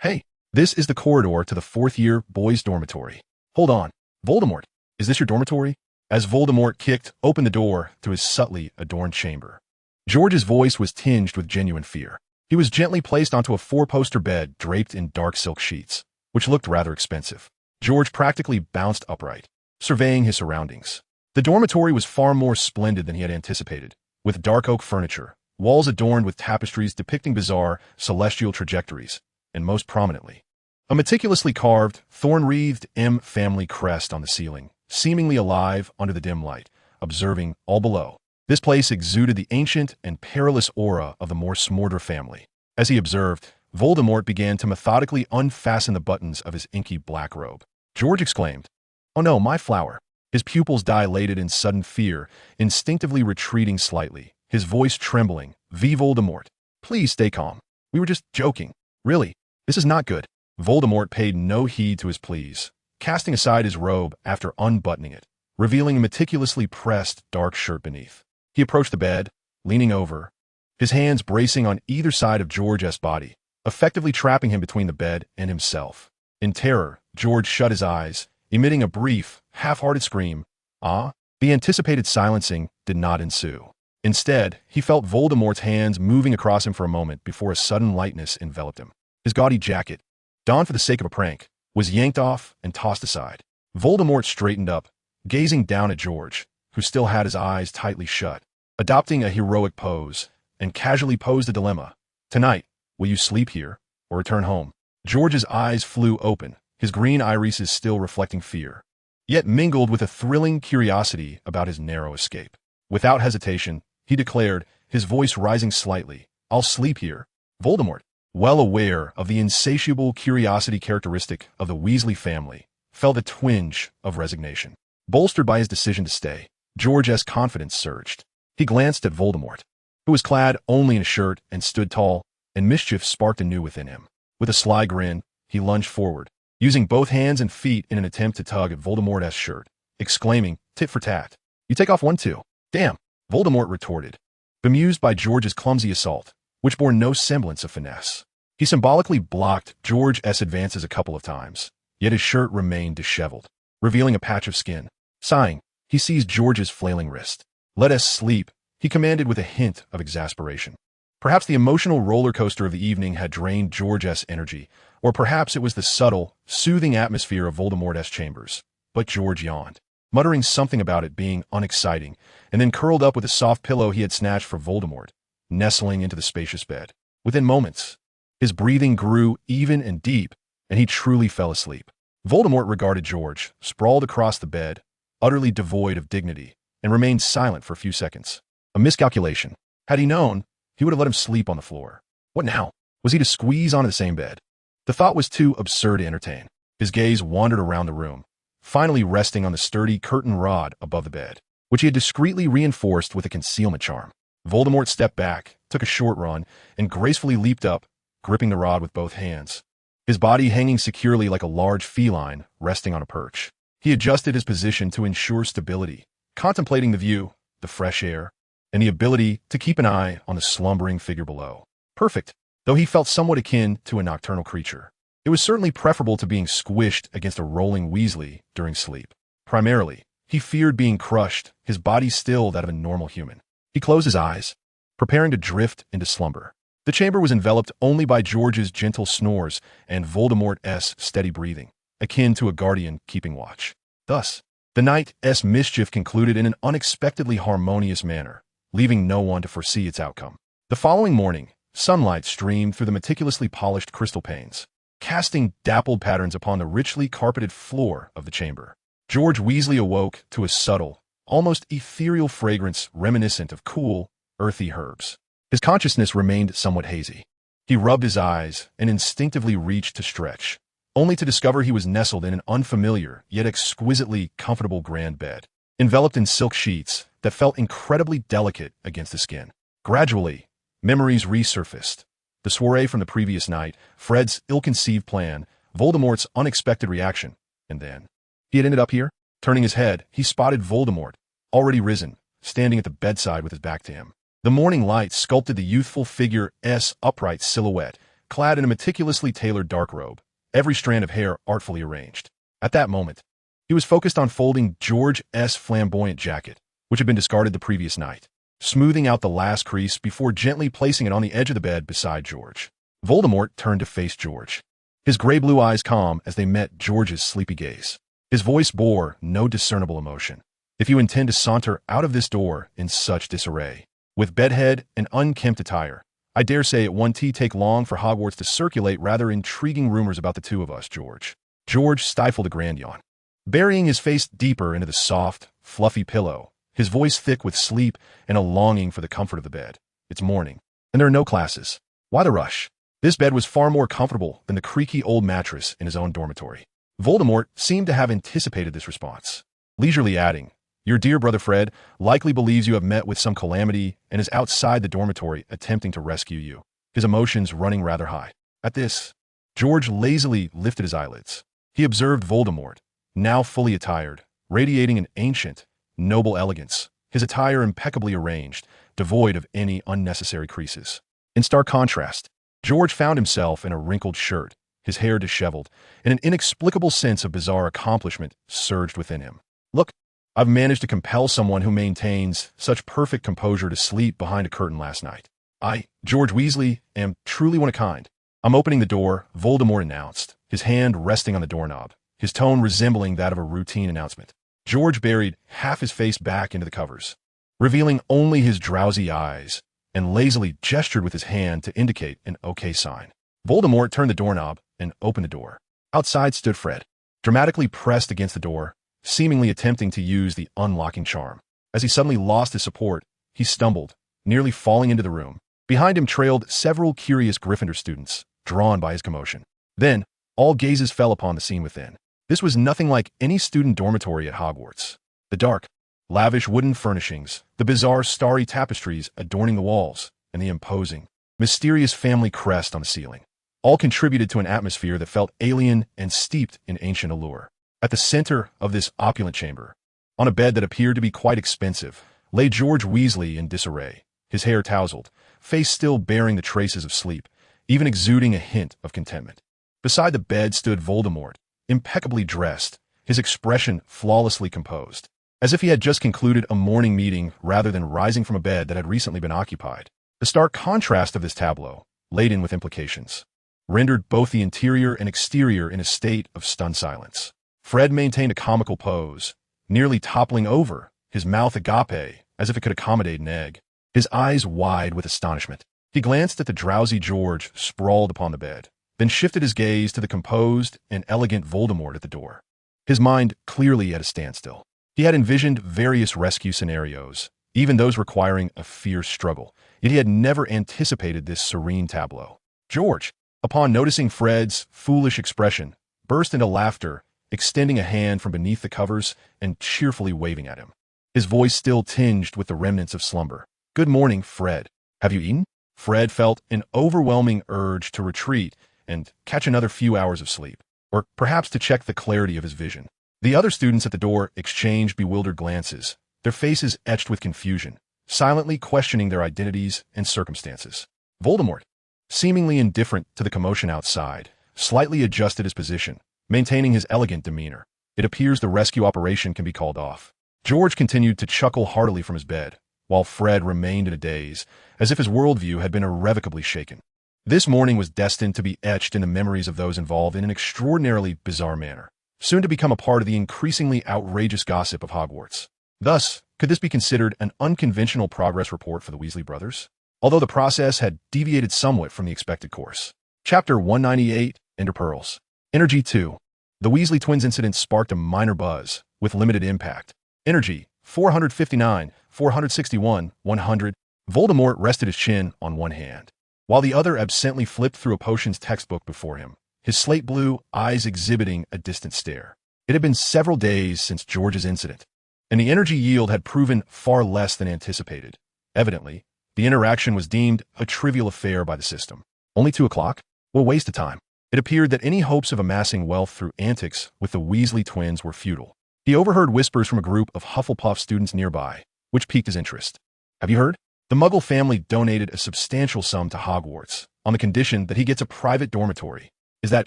Hey, this is the corridor to the fourth-year boys' dormitory. Hold on. Voldemort, is this your dormitory?" As Voldemort kicked open the door to his subtly adorned chamber, George's voice was tinged with genuine fear. He was gently placed onto a four-poster bed draped in dark silk sheets, which looked rather expensive. George practically bounced upright, surveying his surroundings. The dormitory was far more splendid than he had anticipated, with dark oak furniture, walls adorned with tapestries depicting bizarre, celestial trajectories, and most prominently, a meticulously carved, thorn-wreathed M family crest on the ceiling, seemingly alive under the dim light, observing all below. This place exuded the ancient and perilous aura of the Morse-Mordor family. As he observed, Voldemort began to methodically unfasten the buttons of his inky black robe. George exclaimed, "Oh no, my flower." His pupils dilated in sudden fear, instinctively retreating slightly, his voice trembling. Voldemort, please stay calm. We were just joking. Really, this is not good." Voldemort paid no heed to his pleas, casting aside his robe after unbuttoning it, revealing a meticulously pressed dark shirt beneath. He approached the bed, leaning over, his hands bracing on either side of George's body, effectively trapping him between the bed and himself. In terror, George shut his eyes, emitting a brief, half-hearted scream. The anticipated silencing did not ensue. Instead, he felt Voldemort's hands moving across him for a moment before a sudden lightness enveloped him. His gaudy jacket, donned for the sake of a prank, was yanked off and tossed aside. Voldemort straightened up, gazing down at George, who still had his eyes tightly shut, adopting a heroic pose, and casually posed a dilemma. "Tonight, will you sleep here or return home?" George's eyes flew open, his green irises still reflecting fear, yet mingled with a thrilling curiosity about his narrow escape. Without hesitation, he declared, his voice rising slightly, "I'll sleep here." Voldemort, well aware of the insatiable curiosity characteristic of the Weasley family, felt a twinge of resignation. Bolstered by his decision to stay, George's confidence surged. He glanced at Voldemort, who was clad only in a shirt and stood tall, and mischief sparked anew within him. With a sly grin, he lunged forward, using both hands and feet in an attempt to tug at Voldemort's shirt, exclaiming, "Tit for tat. You take off one too." "Damn," Voldemort retorted, bemused by George's clumsy assault, which bore no semblance of finesse. He symbolically blocked George's advances a couple of times, yet his shirt remained disheveled, revealing a patch of skin. Sighing, he seized George's flailing wrist. "Let us sleep," he commanded with a hint of exasperation. Perhaps the emotional roller coaster of the evening had drained George's energy, or perhaps it was the subtle, soothing atmosphere of Voldemort's chambers. But George yawned, muttering something about it being unexciting, and then curled up with a soft pillow he had snatched for Voldemort, nestling into the spacious bed. Within moments, his breathing grew even and deep, and he truly fell asleep. Voldemort regarded George, sprawled across the bed, utterly devoid of dignity, and remained silent for a few seconds. A miscalculation. Had he known, he would have let him sleep on the floor. What now? Was he to squeeze onto the same bed? The thought was too absurd to entertain. His gaze wandered around the room, finally resting on the sturdy curtain rod above the bed, which he had discreetly reinforced with a concealment charm. Voldemort stepped back, took a short run, and gracefully leaped up, gripping the rod with both hands, his body hanging securely like a large feline resting on a perch. He adjusted his position to ensure stability, contemplating the view, the fresh air, and the ability to keep an eye on the slumbering figure below. Perfect. though he felt somewhat akin to a nocturnal creature. It was certainly preferable to being squished against a rolling Weasley during sleep. Primarily, he feared being crushed, his body still that of a normal human. He closed his eyes, preparing to drift into slumber. The chamber was enveloped only by George's gentle snores and Voldemort's steady breathing, akin to a guardian keeping watch. Thus, the night's mischief concluded in an unexpectedly harmonious manner, leaving no one to foresee its outcome. The following morning, sunlight streamed through the meticulously polished crystal panes, casting dappled patterns upon the richly carpeted floor of the chamber. George Weasley awoke to a subtle, almost ethereal fragrance reminiscent of cool, earthy herbs. His consciousness remained somewhat hazy. He rubbed his eyes and instinctively reached to stretch, only to discover he was nestled in an unfamiliar yet exquisitely comfortable grand bed, enveloped in silk sheets that felt incredibly delicate against the skin. Gradually, memories resurfaced. The soiree from the previous night, Fred's ill-conceived plan, Voldemort's unexpected reaction, and then he had ended up here. Turning his head, he spotted Voldemort, already risen, standing at the bedside with his back to him. The morning light sculpted the youthful figure's upright silhouette, clad in a meticulously tailored dark robe, every strand of hair artfully arranged. At that moment, he was focused on folding George's flamboyant jacket, which had been discarded the previous night, smoothing out the last crease before gently placing it on the edge of the bed beside George. Voldemort turned to face George, his gray-blue eyes calm as they met George's sleepy gaze. His voice bore no discernible emotion. If you intend to saunter out of this door in such disarray, with bedhead and unkempt attire, I dare say it won't take long for Hogwarts to circulate rather intriguing rumors about the two of us, George. George stifled a grand yawn, burying his face deeper into the soft, fluffy pillow, his voice thick with sleep and a longing for the comfort of the bed. It's morning, and there are no classes. Why the rush? This bed was far more comfortable than the creaky old mattress in his own dormitory. Voldemort seemed to have anticipated this response, leisurely adding, "Your dear brother Fred likely believes you have met with some calamity and is outside the dormitory attempting to rescue you, his emotions running rather high." At this, George lazily lifted his eyelids. He observed Voldemort, now fully attired, radiating an ancient, noble elegance, his attire impeccably arranged, devoid of any unnecessary creases. In stark contrast, George found himself in a wrinkled shirt, his hair disheveled, and an inexplicable sense of bizarre accomplishment surged within him. "Look, I've managed to compel someone who maintains such perfect composure to sleep behind a curtain last night. I, George Weasley, am truly one of a kind. I'm opening the door," Voldemort announced, his hand resting on the doorknob, his tone resembling that of a routine announcement. George buried half his face back into the covers, revealing only his drowsy eyes, and lazily gestured with his hand to indicate an OK sign. Voldemort turned the doorknob and opened the door. Outside stood Fred, dramatically pressed against the door, seemingly attempting to use the unlocking charm. As he suddenly lost his support, he stumbled, nearly falling into the room. Behind him trailed several curious Gryffindor students, drawn by his commotion. Then, all gazes fell upon the scene within. This was nothing like any student dormitory at Hogwarts. The dark, lavish wooden furnishings, the bizarre starry tapestries adorning the walls, and the imposing, mysterious family crest on the ceiling, all contributed to an atmosphere that felt alien and steeped in ancient allure. At the center of this opulent chamber, on a bed that appeared to be quite expensive, lay George Weasley in disarray, his hair tousled, face still bearing the traces of sleep, even exuding a hint of contentment. Beside the bed stood Voldemort, impeccably dressed, his expression flawlessly composed, as if he had just concluded a morning meeting rather than rising from a bed that had recently been occupied. The stark contrast of this tableau, laden with implications, rendered both the interior and exterior in a state of stunned silence. Fred maintained a comical pose, nearly toppling over, his mouth agape, as if it could accommodate an egg, his eyes wide with astonishment. He glanced at the drowsy George sprawled upon the bed, then shifted his gaze to the composed and elegant Voldemort at the door, his mind clearly at a standstill. He had envisioned various rescue scenarios, even those requiring a fierce struggle, yet he had never anticipated this serene tableau. George, upon noticing Fred's foolish expression, burst into laughter, extending a hand from beneath the covers and cheerfully waving at him, his voice still tinged with the remnants of slumber. "Good morning, Fred. Have you eaten?" Fred felt an overwhelming urge to retreat and catch another few hours of sleep, or perhaps to check the clarity of his vision. The other students at the door exchanged bewildered glances, their faces etched with confusion, silently questioning their identities and circumstances. Voldemort, seemingly indifferent to the commotion outside, slightly adjusted his position, maintaining his elegant demeanor. It appears the rescue operation can be called off. George continued to chuckle heartily from his bed, while Fred remained in a daze, as if his worldview had been irrevocably shaken. This morning was destined to be etched in the memories of those involved in an extraordinarily bizarre manner, soon to become a part of the increasingly outrageous gossip of Hogwarts. Thus, could this be considered an unconventional progress report for the Weasley brothers? Although the process had deviated somewhat from the expected course. Chapter 198, Ender Pearls. Energy 2. The Weasley twins incident sparked a minor buzz, with limited impact. Energy, 459, 461, 100. Voldemort rested his chin on one hand, while the other absently flipped through a potions textbook before him, his slate-blue eyes exhibiting a distant stare. It had been several days since George's incident, and the energy yield had proven far less than anticipated. Evidently, the interaction was deemed a trivial affair by the system. Only 2 o'clock? What a waste of time. It appeared that any hopes of amassing wealth through antics with the Weasley twins were futile. He overheard whispers from a group of Hufflepuff students nearby, which piqued his interest. Have you heard? The Muggle family donated a substantial sum to Hogwarts, on the condition that he gets a private dormitory. Is that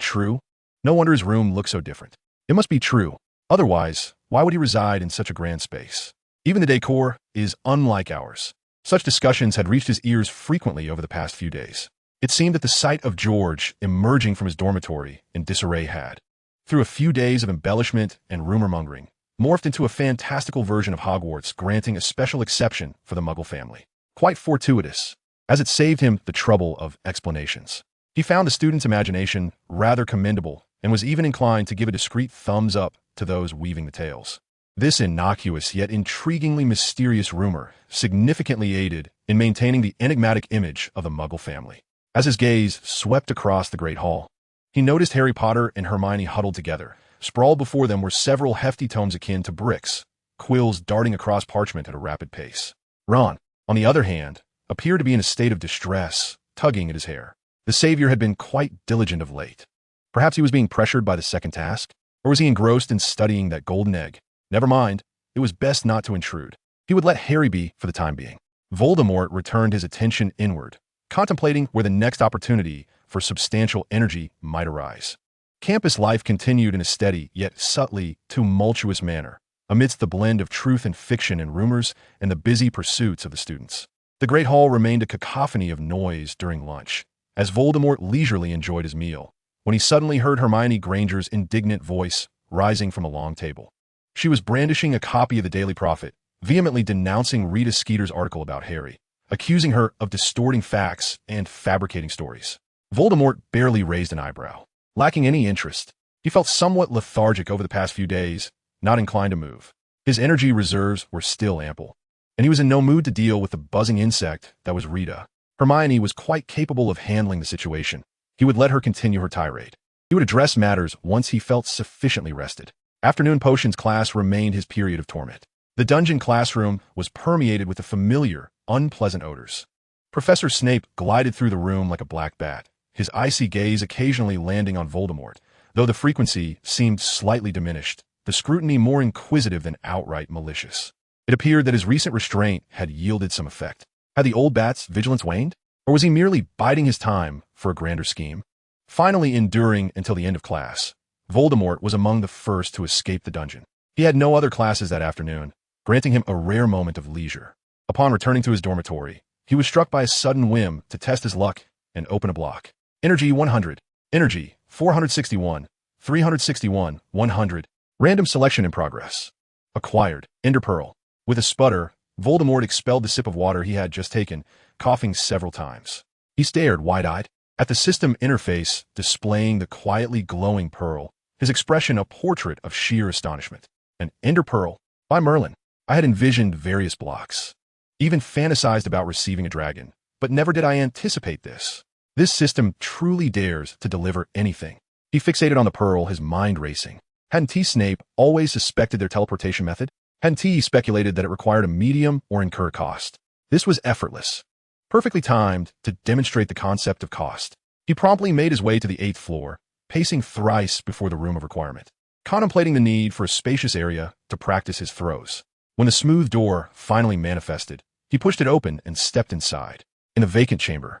true? No wonder his room looks so different. It must be true. Otherwise, why would he reside in such a grand space? Even the decor is unlike ours. Such discussions had reached his ears frequently over the past few days. It seemed that the sight of George emerging from his dormitory in disarray had, through a few days of embellishment and rumor-mongering, morphed into a fantastical version of Hogwarts granting a special exception for the Muggle family. Quite fortuitous, as it saved him the trouble of explanations. He found the student's imagination rather commendable and was even inclined to give a discreet thumbs up to those weaving the tales. This innocuous yet intriguingly mysterious rumor significantly aided in maintaining the enigmatic image of the Muggle family. As his gaze swept across the Great Hall, he noticed Harry Potter and Hermione huddled together. Sprawled before them were several hefty tomes akin to bricks, quills darting across parchment at a rapid pace. Ron, on the other hand, appeared to be in a state of distress, tugging at his hair. The savior had been quite diligent of late. Perhaps he was being pressured by the second task? Or was he engrossed in studying that golden egg? Never mind, it was best not to intrude. He would let Harry be for the time being. Voldemort returned his attention inward, contemplating where the next opportunity for substantial energy might arise. Campus life continued in a steady, yet subtly tumultuous manner, amidst the blend of truth and fiction and rumors and the busy pursuits of the students. The Great Hall remained a cacophony of noise during lunch, as Voldemort leisurely enjoyed his meal, when he suddenly heard Hermione Granger's indignant voice rising from a long table. She was brandishing a copy of the Daily Prophet, vehemently denouncing Rita Skeeter's article about Harry, accusing her of distorting facts and fabricating stories. Voldemort barely raised an eyebrow. Lacking any interest, he felt somewhat lethargic over the past few days, not inclined to move. His energy reserves were still ample, and he was in no mood to deal with the buzzing insect that was Rita. Hermione was quite capable of handling the situation. He would let her continue her tirade. He would address matters once he felt sufficiently rested. Afternoon potions class remained his period of torment. The dungeon classroom was permeated with the familiar, unpleasant odors. Professor Snape glided through the room like a black bat, his icy gaze occasionally landing on Voldemort, though the frequency seemed slightly diminished, the scrutiny more inquisitive than outright malicious. It appeared that his recent restraint had yielded some effect. Had the old bat's vigilance waned? Or was he merely biding his time for a grander scheme? Finally enduring until the end of class, Voldemort was among the first to escape the dungeon. He had no other classes that afternoon, granting him a rare moment of leisure. Upon returning to his dormitory, he was struck by a sudden whim to test his luck and open a block. Energy 100. Energy 461. 361. 100. Random selection in progress. Acquired. Ender Pearl. With a sputter, Voldemort expelled the sip of water he had just taken, coughing several times. He stared wide-eyed at the system interface displaying the quietly glowing pearl, his expression a portrait of sheer astonishment. An Ender Pearl. By Merlin. I had envisioned various blocks, even fantasized about receiving a dragon, but never did I anticipate this. This system truly dares to deliver anything. He fixated on the pearl, his mind racing. Hadn't Snape always suspected their teleportation method? Hadn't he speculated that it required a medium or incur cost? This was effortless, perfectly timed to demonstrate the concept of cost. He promptly made his way to the 8th floor, pacing thrice before the room of requirement, contemplating the need for a spacious area to practice his throws. When the smooth door finally manifested, he pushed it open and stepped inside. In the vacant chamber,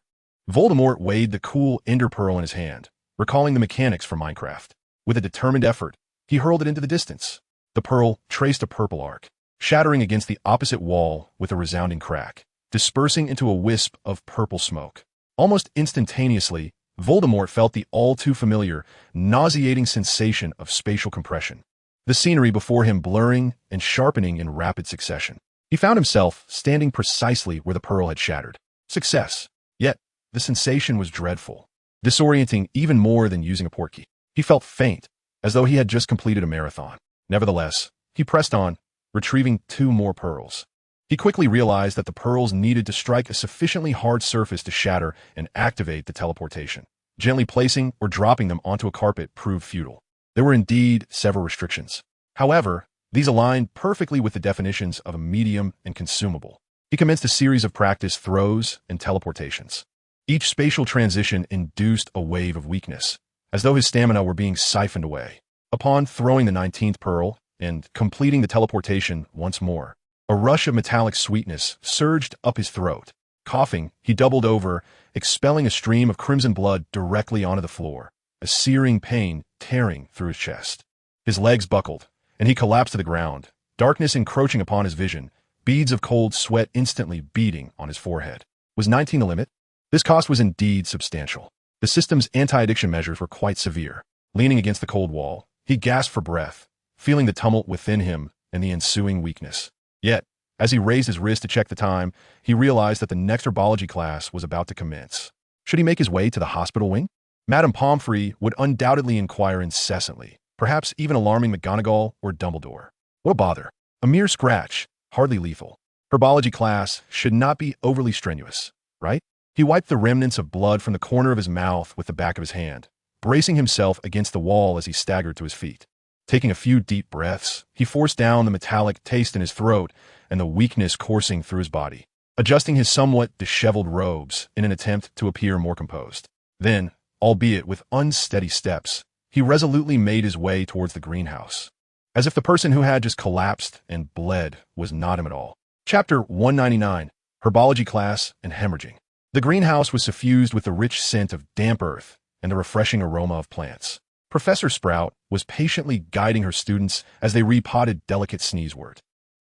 Voldemort weighed the cool Ender Pearl in his hand, recalling the mechanics from Minecraft. With a determined effort, he hurled it into the distance. The pearl traced a purple arc, shattering against the opposite wall with a resounding crack, dispersing into a wisp of purple smoke. Almost instantaneously, Voldemort felt the all-too-familiar, nauseating sensation of spatial compression, the scenery before him blurring and sharpening in rapid succession. He found himself standing precisely where the pearl had shattered. Success. Yet, the sensation was dreadful, disorienting even more than using a portkey. He felt faint, as though he had just completed a marathon. Nevertheless, he pressed on, retrieving 2 more pearls. He quickly realized that the pearls needed to strike a sufficiently hard surface to shatter and activate the teleportation. Gently placing or dropping them onto a carpet proved futile. There were indeed several restrictions. However, these aligned perfectly with the definitions of a medium and consumable. He commenced a series of practice throws and teleportations. Each spatial transition induced a wave of weakness, as though his stamina were being siphoned away. Upon throwing the 19th pearl and completing the teleportation once more, a rush of metallic sweetness surged up his throat. Coughing, he doubled over, expelling a stream of crimson blood directly onto the floor, a searing pain tearing through his chest. His legs buckled, and he collapsed to the ground, darkness encroaching upon his vision, beads of cold sweat instantly beating on his forehead. Was 19 the limit? This cost was indeed substantial. The system's anti-addiction measures were quite severe. Leaning against the cold wall, he gasped for breath, feeling the tumult within him and the ensuing weakness. Yet, as he raised his wrist to check the time, he realized that the next herbology class was about to commence. Should he make his way to the hospital wing? Madame Pomfrey would undoubtedly inquire incessantly, perhaps even alarming McGonagall or Dumbledore. What a bother. A mere scratch, hardly lethal. Herbology class should not be overly strenuous, right? He wiped the remnants of blood from the corner of his mouth with the back of his hand, bracing himself against the wall as he staggered to his feet. Taking a few deep breaths, he forced down the metallic taste in his throat and the weakness coursing through his body, adjusting his somewhat disheveled robes in an attempt to appear more composed. Then, albeit with unsteady steps, he resolutely made his way towards the greenhouse, as if the person who had just collapsed and bled was not him at all. Chapter 199, Herbology Class and Hemorrhaging. The greenhouse was suffused with the rich scent of damp earth and the refreshing aroma of plants. Professor Sprout was patiently guiding her students as they repotted delicate sneezewort.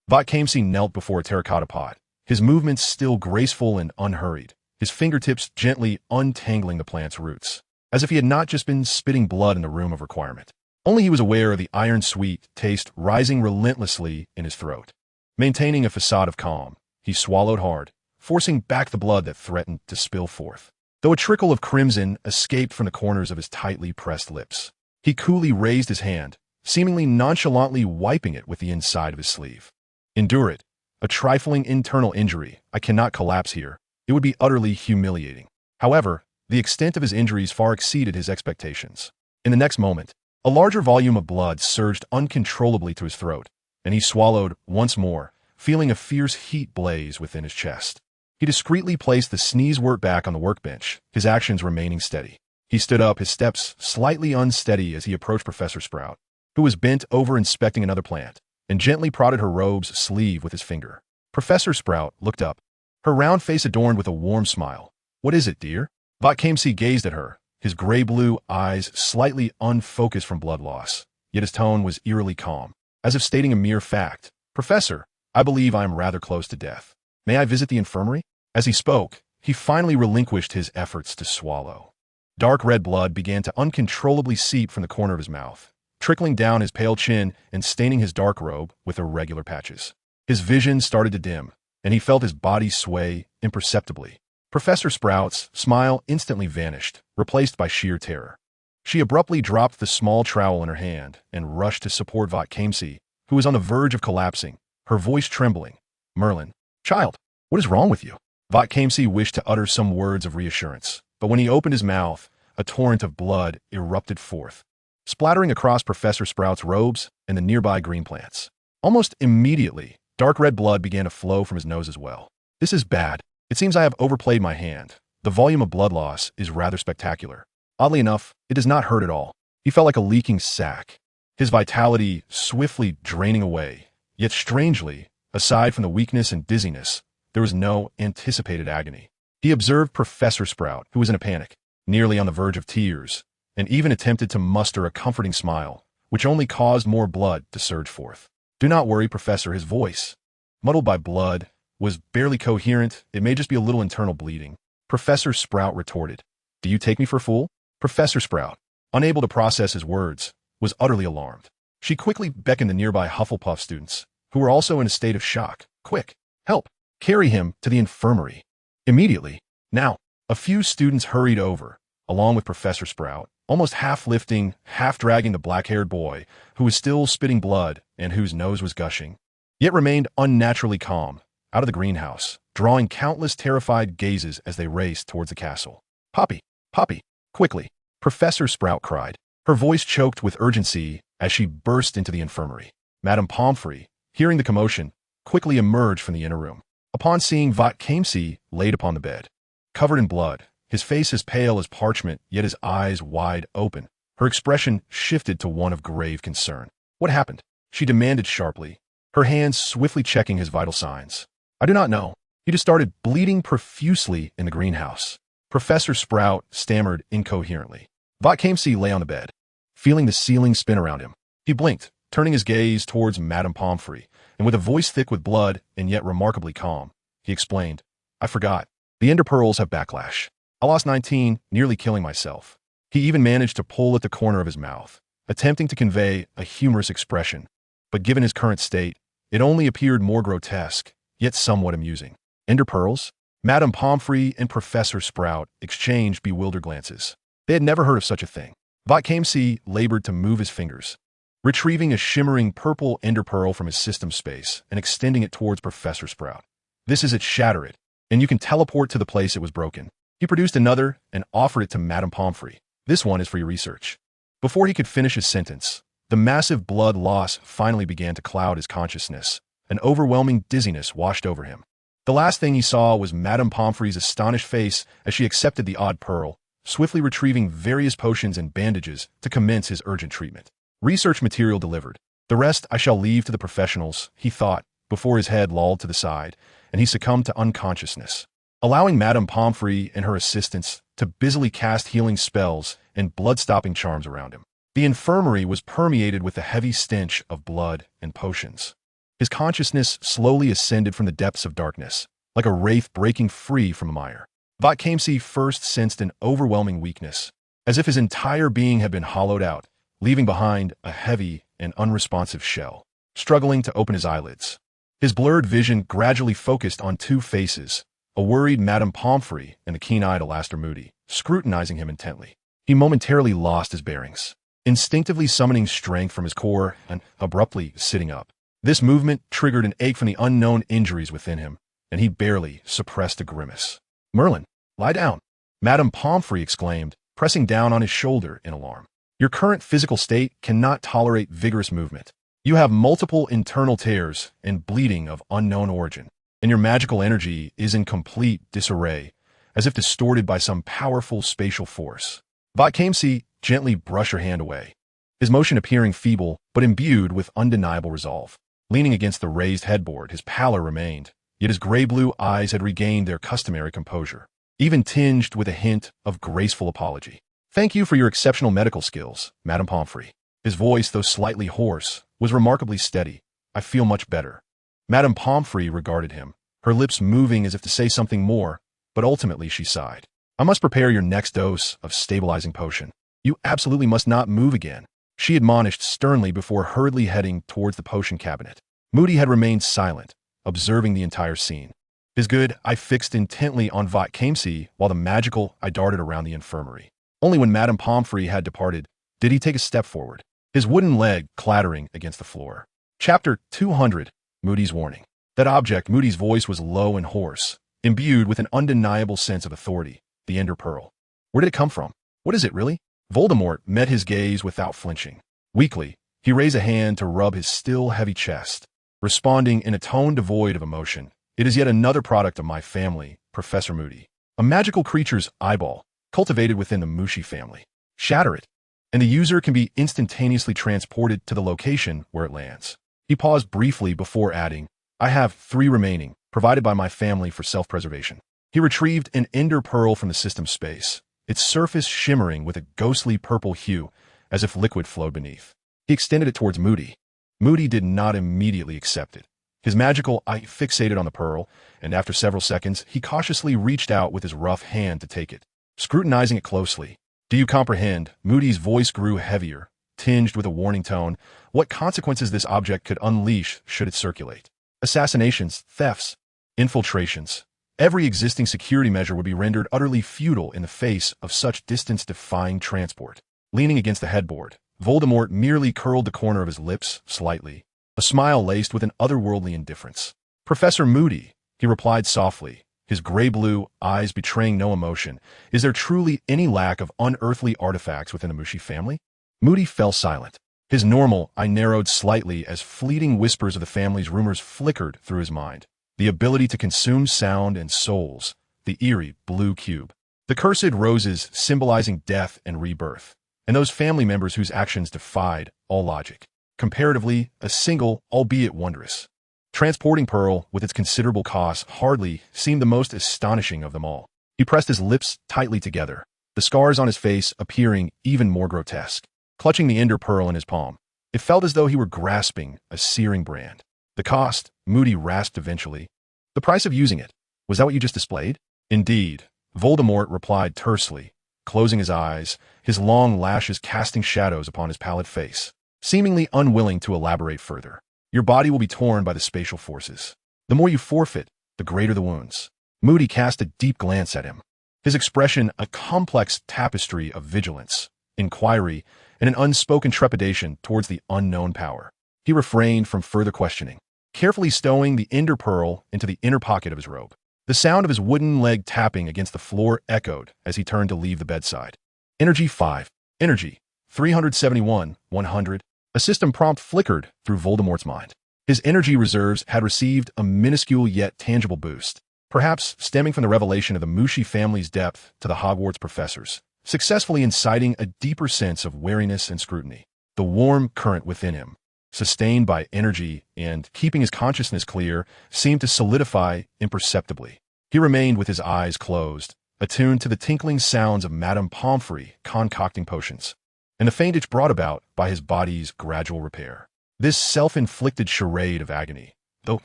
Voltekai knelt before a terracotta pot, his movements still graceful and unhurried, his fingertips gently untangling the plant's roots, as if he had not just been spitting blood in the room of requirement. Only he was aware of the iron-sweet taste rising relentlessly in his throat. Maintaining a facade of calm, he swallowed hard, forcing back the blood that threatened to spill forth. Though a trickle of crimson escaped from the corners of his tightly pressed lips, he coolly raised his hand, seemingly nonchalantly wiping it with the inside of his sleeve. Endure it. A trifling internal injury. I cannot collapse here. It would be utterly humiliating. However, the extent of his injuries far exceeded his expectations. In the next moment, a larger volume of blood surged uncontrollably to his throat, and he swallowed once more, feeling a fierce heat blaze within his chest. He discreetly placed the sneezewort back on the workbench, his actions remaining steady. He stood up, his steps slightly unsteady as he approached Professor Sprout, who was bent over inspecting another plant, and gently prodded her robe's sleeve with his finger. Professor Sprout looked up, her round face adorned with a warm smile. "What is it, dear?" Voltekai gazed at her, his gray-blue eyes slightly unfocused from blood loss, yet his tone was eerily calm, as if stating a mere fact. "Professor, I believe I am rather close to death. May I visit the infirmary?" As he spoke, he finally relinquished his efforts to swallow. Dark red blood began to uncontrollably seep from the corner of his mouth, trickling down his pale chin and staining his dark robe with irregular patches. His vision started to dim, and he felt his body sway imperceptibly. Professor Sprout's smile instantly vanished, replaced by sheer terror. She abruptly dropped the small trowel in her hand and rushed to support Voltekai, who was on the verge of collapsing, her voice trembling. "Merlin, child, what is wrong with you?" Voltekai wished to utter some words of reassurance, but when he opened his mouth, a torrent of blood erupted forth, splattering across Professor Sprout's robes and the nearby green plants. Almost immediately, dark red blood began to flow from his nose as well. "This is bad. It seems I have overplayed my hand. The volume of blood loss is rather spectacular. Oddly enough, it does not hurt at all." He felt like a leaking sack, his vitality swiftly draining away. Yet strangely, aside from the weakness and dizziness, there was no anticipated agony. He observed Professor Sprout, who was in a panic, nearly on the verge of tears, and even attempted to muster a comforting smile, which only caused more blood to surge forth. "Do not worry, Professor," his voice, muddled by blood, was barely coherent. "It may just be a little internal bleeding." Professor Sprout retorted, "Do you take me for a fool?" Professor Sprout, unable to process his words, was utterly alarmed. She quickly beckoned the nearby Hufflepuff students, who were also in a state of shock. "Quick, help! Carry him to the infirmary immediately." Now, a few students hurried over, along with Professor Sprout, almost half lifting, half dragging the black-haired boy, who was still spitting blood and whose nose was gushing, yet remained unnaturally calm, out of the greenhouse, drawing countless terrified gazes as they raced towards the castle. "Poppy! Poppy! Quickly!" Professor Sprout cried, her voice choked with urgency as she burst into the infirmary. Madame Pomfrey, hearing the commotion, quickly emerged from the inner room. Upon seeing Voltekai Msi laid upon the bed, covered in blood, his face as pale as parchment, yet his eyes wide open, her expression shifted to one of grave concern. "What happened?" she demanded sharply, her hands swiftly checking his vital signs. "I do not know. He just started bleeding profusely in the greenhouse." Professor Sprout stammered incoherently. Voltekai Msi lay on the bed, feeling the ceiling spin around him. He blinked, turning his gaze towards Madame Pomfrey, and with a voice thick with blood and yet remarkably calm, he explained, "I forgot. The Ender Pearls have backlash. I lost 19, nearly killing myself." He even managed to pull at the corner of his mouth, attempting to convey a humorous expression, but given his current state, it only appeared more grotesque, yet somewhat amusing. "Ender Pearls?" Madame Pomfrey and Professor Sprout exchanged bewildered glances. They had never heard of such a thing. Voltekai Msi labored to move his fingers, retrieving a shimmering purple ender pearl from his system space and extending it towards Professor Sprout. "This is it, shatter it, and you can teleport to the place it was broken." He produced another and offered it to Madame Pomfrey. "This one is for your research." Before he could finish his sentence, the massive blood loss finally began to cloud his consciousness. An overwhelming dizziness washed over him. The last thing he saw was Madame Pomfrey's astonished face as she accepted the odd pearl, swiftly retrieving various potions and bandages to commence his urgent treatment. Research material delivered. The rest I shall leave to the professionals, he thought, before his head lolled to the side, and he succumbed to unconsciousness, allowing Madame Pomfrey and her assistants to busily cast healing spells and blood-stopping charms around him. The infirmary was permeated with the heavy stench of blood and potions. His consciousness slowly ascended from the depths of darkness, like a wraith breaking free from a mire. Voltekai Msi first sensed an overwhelming weakness, as if his entire being had been hollowed out, leaving behind a heavy and unresponsive shell. Struggling to open his eyelids, his blurred vision gradually focused on two faces, a worried Madame Pomfrey and the keen-eyed Alastair Moody, scrutinizing him intently. He momentarily lost his bearings, instinctively summoning strength from his core and abruptly sitting up. This movement triggered an ache from the unknown injuries within him, and he barely suppressed a grimace. "Merlin, lie down," Madame Pomfrey exclaimed, pressing down on his shoulder in alarm. "Your current physical state cannot tolerate vigorous movement. You have multiple internal tears and bleeding of unknown origin, and your magical energy is in complete disarray, as if distorted by some powerful spatial force." Voltekai Msi gently brushed her hand away, his motion appearing feeble but imbued with undeniable resolve. Leaning against the raised headboard, his pallor remained, yet his gray-blue eyes had regained their customary composure, even tinged with a hint of graceful apology. "Thank you for your exceptional medical skills, Madame Pomfrey." His voice, though slightly hoarse, was remarkably steady. "I feel much better." Madame Pomfrey regarded him, her lips moving as if to say something more, but ultimately she sighed. "I must prepare your next dose of stabilizing potion. You absolutely must not move again," she admonished sternly before hurriedly heading towards the potion cabinet. Moody had remained silent, observing the entire scene. His good eye fixed intently on Voltekai Msi while the magical eye darted around the infirmary. Only when Madame Pomfrey had departed did he take a step forward, his wooden leg clattering against the floor. Chapter 200, Moody's Warning. That object, Moody's voice was low and hoarse, imbued with an undeniable sense of authority, the Ender Pearl. Where did it come from? What is it, really? Voldemort met his gaze without flinching. Weakly, he raised a hand to rub his still heavy chest, responding in a tone devoid of emotion. "It is yet another product of my family, Professor Moody. A magical creature's eyeball, cultivated within the Mushi family. Shatter it, and the user can be instantaneously transported to the location where it lands." He paused briefly before adding, "I have 3 remaining, provided by my family for self-preservation." He retrieved an ender pearl from the system's space, its surface shimmering with a ghostly purple hue, as if liquid flowed beneath. He extended it towards Moody. Moody did not immediately accept it. His magical eye fixated on the pearl, and after several seconds, he cautiously reached out with his rough hand to take it, scrutinizing it closely. "Do you comprehend?" Moody's voice grew heavier, tinged with a warning tone. "What consequences this object could unleash should it circulate? Assassinations, thefts, infiltrations. Every existing security measure would be rendered utterly futile in the face of such distance-defying transport." Leaning against the headboard, Voldemort merely curled the corner of his lips slightly, a smile laced with an otherworldly indifference. "Professor Moody," he replied softly, his gray-blue eyes betraying no emotion, "is there truly any lack of unearthly artifacts within the Msi family?" Moody fell silent. His normal eye narrowed slightly as fleeting whispers of the family's rumors flickered through his mind. The ability to consume sound and souls, the eerie blue cube, the cursed roses symbolizing death and rebirth, and those family members whose actions defied all logic. Comparatively, a single, albeit wondrous, transporting pearl with its considerable cost hardly seemed the most astonishing of them all. He pressed his lips tightly together, the scars on his face appearing even more grotesque. Clutching the ender pearl in his palm, it felt as though he were grasping a searing brand. "The cost," Moody rasped eventually. "The price of using it. Was that what you just displayed?" "Indeed," Voldemort replied tersely, closing his eyes, his long lashes casting shadows upon his pallid face, seemingly unwilling to elaborate further. "Your body will be torn by the spatial forces. The more you forfeit, the greater the wounds." Moody cast a deep glance at him, his expression a complex tapestry of vigilance, inquiry, and an unspoken trepidation towards the unknown power. He refrained from further questioning, carefully stowing the ender pearl into the inner pocket of his robe. The sound of his wooden leg tapping against the floor echoed as he turned to leave the bedside. "Energy 5. Energy 371, 100. A system prompt flickered through Voldemort's mind. His energy reserves had received a minuscule yet tangible boost, perhaps stemming from the revelation of the Msi family's depth to the Hogwarts professors, successfully inciting a deeper sense of wariness and scrutiny. The warm current within him, sustained by energy and keeping his consciousness clear, seemed to solidify imperceptibly. He remained with his eyes closed, attuned to the tinkling sounds of Madame Pomfrey concocting potions, and the faint itch brought about by his body's gradual repair. This self-inflicted charade of agony, though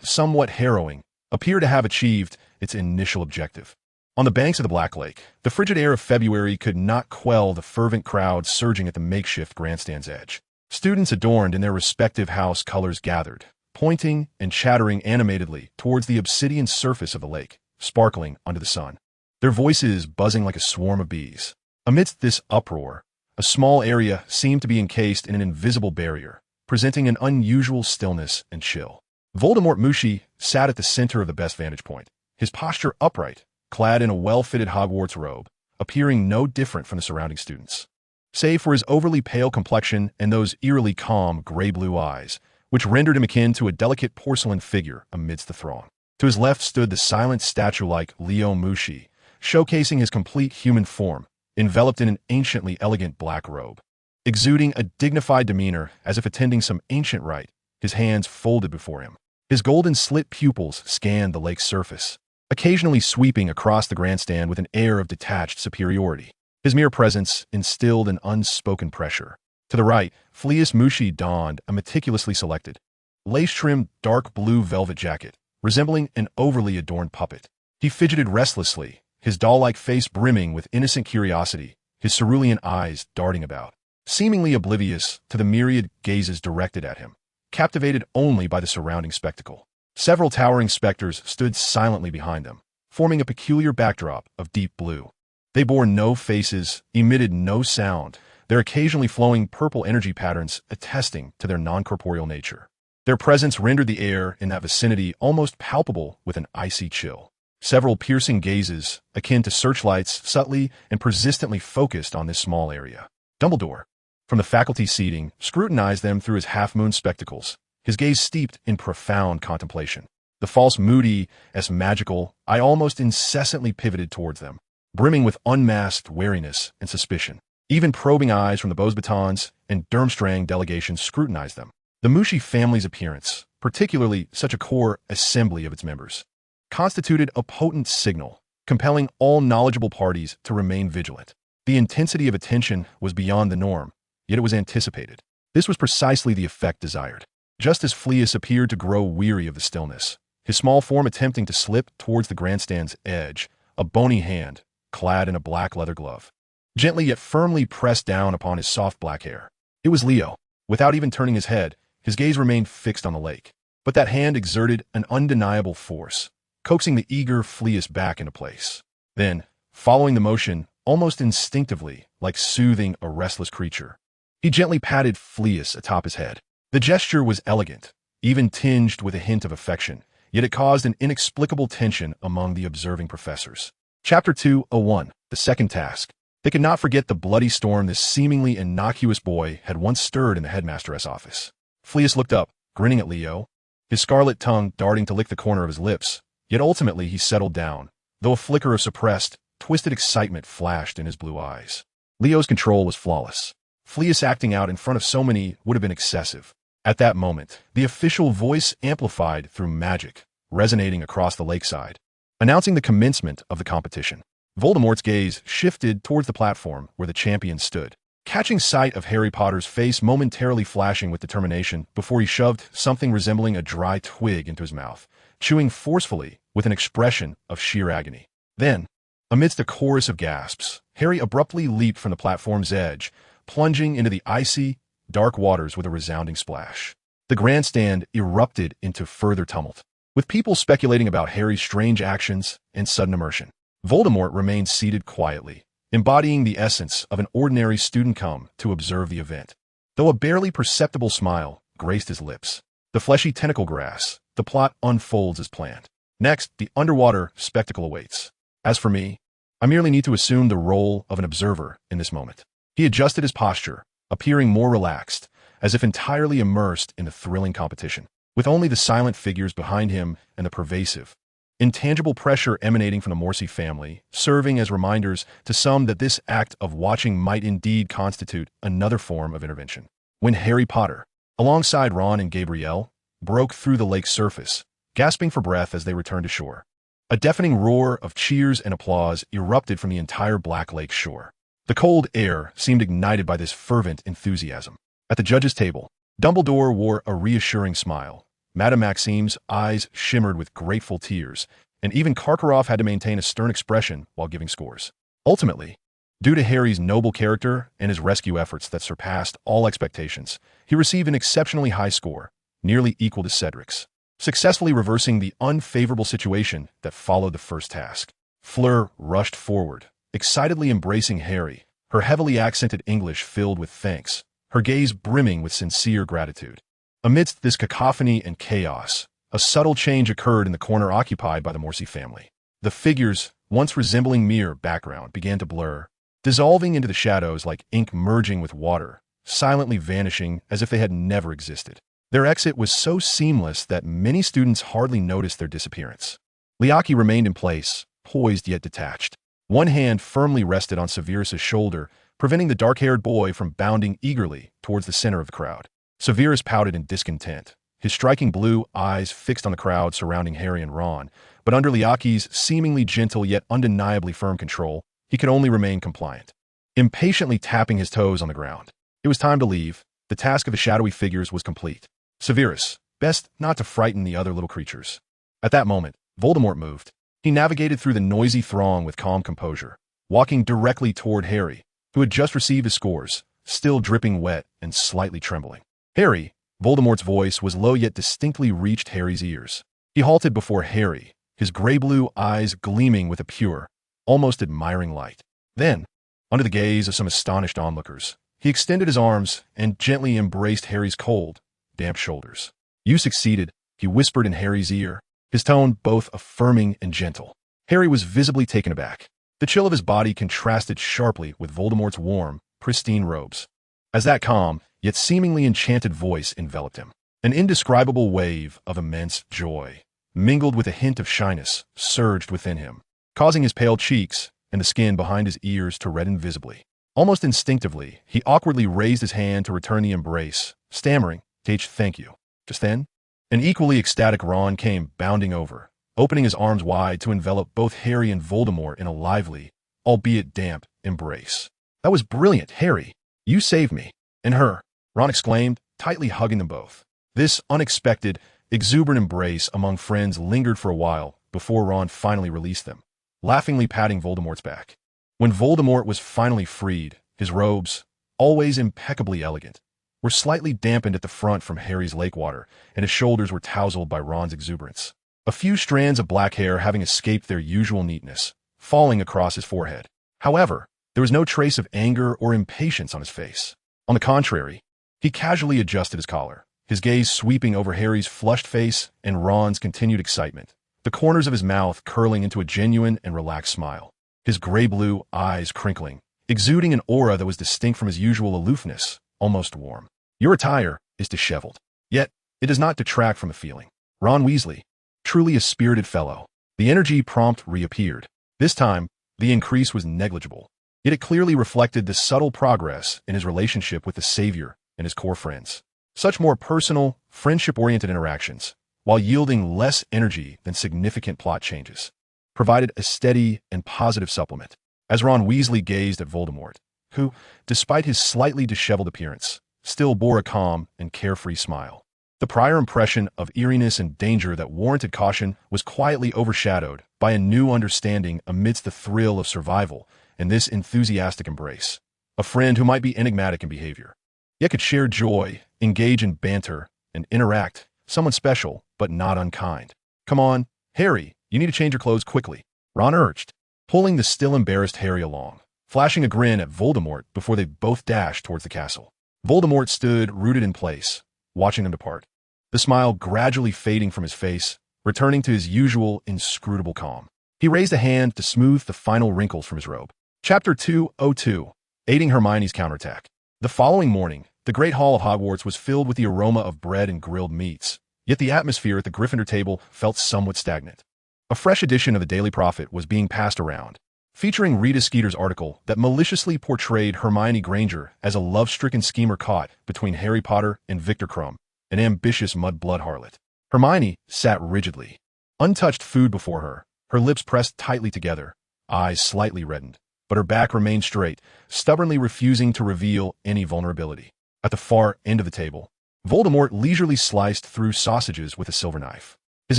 somewhat harrowing, appeared to have achieved its initial objective. On the banks of the Black Lake, the frigid air of February could not quell the fervent crowd surging at the makeshift grandstand's edge. Students adorned in their respective house colors gathered, pointing and chattering animatedly towards the obsidian surface of the lake, sparkling under the sun, their voices buzzing like a swarm of bees. Amidst this uproar, a small area seemed to be encased in an invisible barrier, presenting an unusual stillness and chill. Voldemort Msi sat at the center of the best vantage point, his posture upright, clad in a well-fitted Hogwarts robe, appearing no different from the surrounding students, save for his overly pale complexion and those eerily calm gray-blue eyes, which rendered him akin to a delicate porcelain figure amidst the throng. To his left stood the silent statue-like Leo Msi, showcasing his complete human form, enveloped in an anciently elegant black robe. Exuding a dignified demeanor as if attending some ancient rite, his hands folded before him. His golden slit pupils scanned the lake's surface, occasionally sweeping across the grandstand with an air of detached superiority. His mere presence instilled an unspoken pressure. To the right, Fleus Msi donned a meticulously selected, lace-trimmed dark blue velvet jacket, resembling an overly adorned puppet. He fidgeted restlessly, his doll-like face brimming with innocent curiosity, his cerulean eyes darting about, seemingly oblivious to the myriad gazes directed at him, captivated only by the surrounding spectacle. Several towering specters stood silently behind them, forming a peculiar backdrop of deep blue. They bore no faces, emitted no sound, their occasionally flowing purple energy patterns attesting to their non-corporeal nature. Their presence rendered the air in that vicinity almost palpable with an icy chill. Several piercing gazes, akin to searchlights, subtly and persistently focused on this small area. Dumbledore, from the faculty seating, scrutinized them through his half-moon spectacles, his gaze steeped in profound contemplation. The false Moody, as magical, eye almost incessantly pivoted towards them, brimming with unmasked wariness and suspicion. Even probing eyes from the Beauxbatons and Durmstrang delegations scrutinized them. The Msi family's appearance, particularly such a core assembly of its members, constituted a potent signal, compelling all knowledgeable parties to remain vigilant. The intensity of attention was beyond the norm, yet it was anticipated. This was precisely the effect desired. Just as Fleus appeared to grow weary of the stillness, his small form attempting to slip towards the grandstand's edge, a bony hand, clad in a black leather glove, gently yet firmly pressed down upon his soft black hair. It was Leo. Without even turning his head, his gaze remained fixed on the lake. But that hand exerted an undeniable force, coaxing the eager Fleus back into place. Then, following the motion, almost instinctively, like soothing a restless creature, he gently patted Fleus atop his head. The gesture was elegant, even tinged with a hint of affection, yet it caused an inexplicable tension among the observing professors. Chapter 201, The Second Task. They could not forget the bloody storm this seemingly innocuous boy had once stirred in the headmaster's office. Fleus looked up, grinning at Leo, his scarlet tongue darting to lick the corner of his lips, yet ultimately he settled down, though a flicker of suppressed, twisted excitement flashed in his blue eyes. Leo's control was flawless. Fleus acting out in front of so many would have been excessive. At that moment, the official voice amplified through magic, resonating across the lakeside, announcing the commencement of the competition. Voldemort's gaze shifted towards the platform where the champion stood, catching sight of Harry Potter's face momentarily flashing with determination before he shoved something resembling a dry twig into his mouth, chewing forcefully with an expression of sheer agony. Then, amidst a chorus of gasps, Harry abruptly leaped from the platform's edge, plunging into the icy, dark waters with a resounding splash. The grandstand erupted into further tumult, with people speculating about Harry's strange actions and sudden immersion. Voldemort remained seated quietly, embodying the essence of an ordinary student come to observe the event. Though a barely perceptible smile graced his lips, the fleshy tentacle grass, the plot unfolds as planned. Next, the underwater spectacle awaits. As for me, I merely need to assume the role of an observer in this moment. He adjusted his posture, appearing more relaxed, as if entirely immersed in the thrilling competition, with only the silent figures behind him and the pervasive, intangible pressure emanating from the Morsi family, serving as reminders to some that this act of watching might indeed constitute another form of intervention. When Harry Potter, alongside Ron and Gabrielle, broke through the lake's surface, gasping for breath as they returned to shore, a deafening roar of cheers and applause erupted from the entire Black Lake shore. The cold air seemed ignited by this fervent enthusiasm. At the judges' table, Dumbledore wore a reassuring smile. Madame Maxime's eyes shimmered with grateful tears, and even Karkaroff had to maintain a stern expression while giving scores. Ultimately, due to Harry's noble character and his rescue efforts that surpassed all expectations, he received an exceptionally high score, nearly equal to Cedric's, successfully reversing the unfavorable situation that followed the first task. Fleur rushed forward, excitedly embracing Harry, her heavily accented English filled with thanks, her gaze brimming with sincere gratitude. Amidst this cacophony and chaos, a subtle change occurred in the corner occupied by the Morsi family. The figures, once resembling mere background, began to blur, dissolving into the shadows like ink merging with water, silently vanishing as if they had never existed. Their exit was so seamless that many students hardly noticed their disappearance. Liaki remained in place, poised yet detached. One hand firmly rested on Severus's shoulder, preventing the dark-haired boy from bounding eagerly towards the center of the crowd. Severus pouted in discontent, his striking blue eyes fixed on the crowd surrounding Harry and Ron, but under Liaki's seemingly gentle yet undeniably firm control, he could only remain compliant. Impatiently tapping his toes on the ground, it was time to leave. The task of the shadowy figures was complete. Severus, best not to frighten the other little creatures. At that moment, Voldemort moved. He navigated through the noisy throng with calm composure, walking directly toward Harry, who had just received his scores, still dripping wet and slightly trembling. Harry, Voldemort's voice was low yet distinctly reached Harry's ears. He halted before Harry, his gray-blue eyes gleaming with a pure, almost admiring light. Then, under the gaze of some astonished onlookers, he extended his arms and gently embraced Harry's cold, damp shoulders. "You succeeded," he whispered in Harry's ear, his tone both affirming and gentle. Harry was visibly taken aback. The chill of his body contrasted sharply with Voldemort's warm, pristine robes, as that calm, yet seemingly enchanted voice enveloped him. An indescribable wave of immense joy, mingled with a hint of shyness, surged within him, causing his pale cheeks and the skin behind his ears to redden visibly. Almost instinctively, he awkwardly raised his hand to return the embrace, stammering, "Thank you." Just then, an equally ecstatic Ron came bounding over, opening his arms wide to envelop both Harry and Voldemort in a lively, albeit damp, embrace. "That was brilliant, Harry. You saved me." "And her," Ron exclaimed, tightly hugging them both. This unexpected, exuberant embrace among friends lingered for a while before Ron finally released them, laughingly patting Voldemort's back. When Voldemort was finally freed, his robes, always impeccably elegant, were slightly dampened at the front from Harry's lake water, and his shoulders were tousled by Ron's exuberance, a few strands of black hair having escaped their usual neatness, falling across his forehead. However, there was no trace of anger or impatience on his face. On the contrary, he casually adjusted his collar, his gaze sweeping over Harry's flushed face and Ron's continued excitement, the corners of his mouth curling into a genuine and relaxed smile, his gray-blue eyes crinkling, exuding an aura that was distinct from his usual aloofness, almost warm. Your attire is disheveled, yet it does not detract from the feeling. Ron Weasley, truly a spirited fellow. The energy prompt reappeared. This time, the increase was negligible, yet it clearly reflected the subtle progress in his relationship with the Savior and his core friends. Such more personal, friendship-oriented interactions, while yielding less energy than significant plot changes, provided a steady and positive supplement. As Ron Weasley gazed at Voldemort, who, despite his slightly disheveled appearance, still bore a calm and carefree smile, the prior impression of eeriness and danger that warranted caution was quietly overshadowed by a new understanding amidst the thrill of survival and this enthusiastic embrace. A friend who might be enigmatic in behavior, yet could share joy, engage in banter, and interact, someone special but not unkind. "Come on, Harry, you need to change your clothes quickly," Ron urged, pulling the still embarrassed Harry along, flashing a grin at Voldemort before they both dashed towards the castle. Voldemort stood rooted in place, watching them depart, the smile gradually fading from his face, returning to his usual inscrutable calm. He raised a hand to smooth the final wrinkles from his robe. Chapter 202, Aiding Hermione's Counterattack. The following morning, the Great Hall of Hogwarts was filled with the aroma of bread and grilled meats, yet the atmosphere at the Gryffindor table felt somewhat stagnant. A fresh edition of the Daily Prophet was being passed around, featuring Rita Skeeter's article that maliciously portrayed Hermione Granger as a love-stricken schemer caught between Harry Potter and Victor Krum, an ambitious mudblood harlot. Hermione sat rigidly, untouched food before her, her lips pressed tightly together, eyes slightly reddened, but her back remained straight, stubbornly refusing to reveal any vulnerability. At the far end of the table, Voldemort leisurely sliced through sausages with a silver knife. His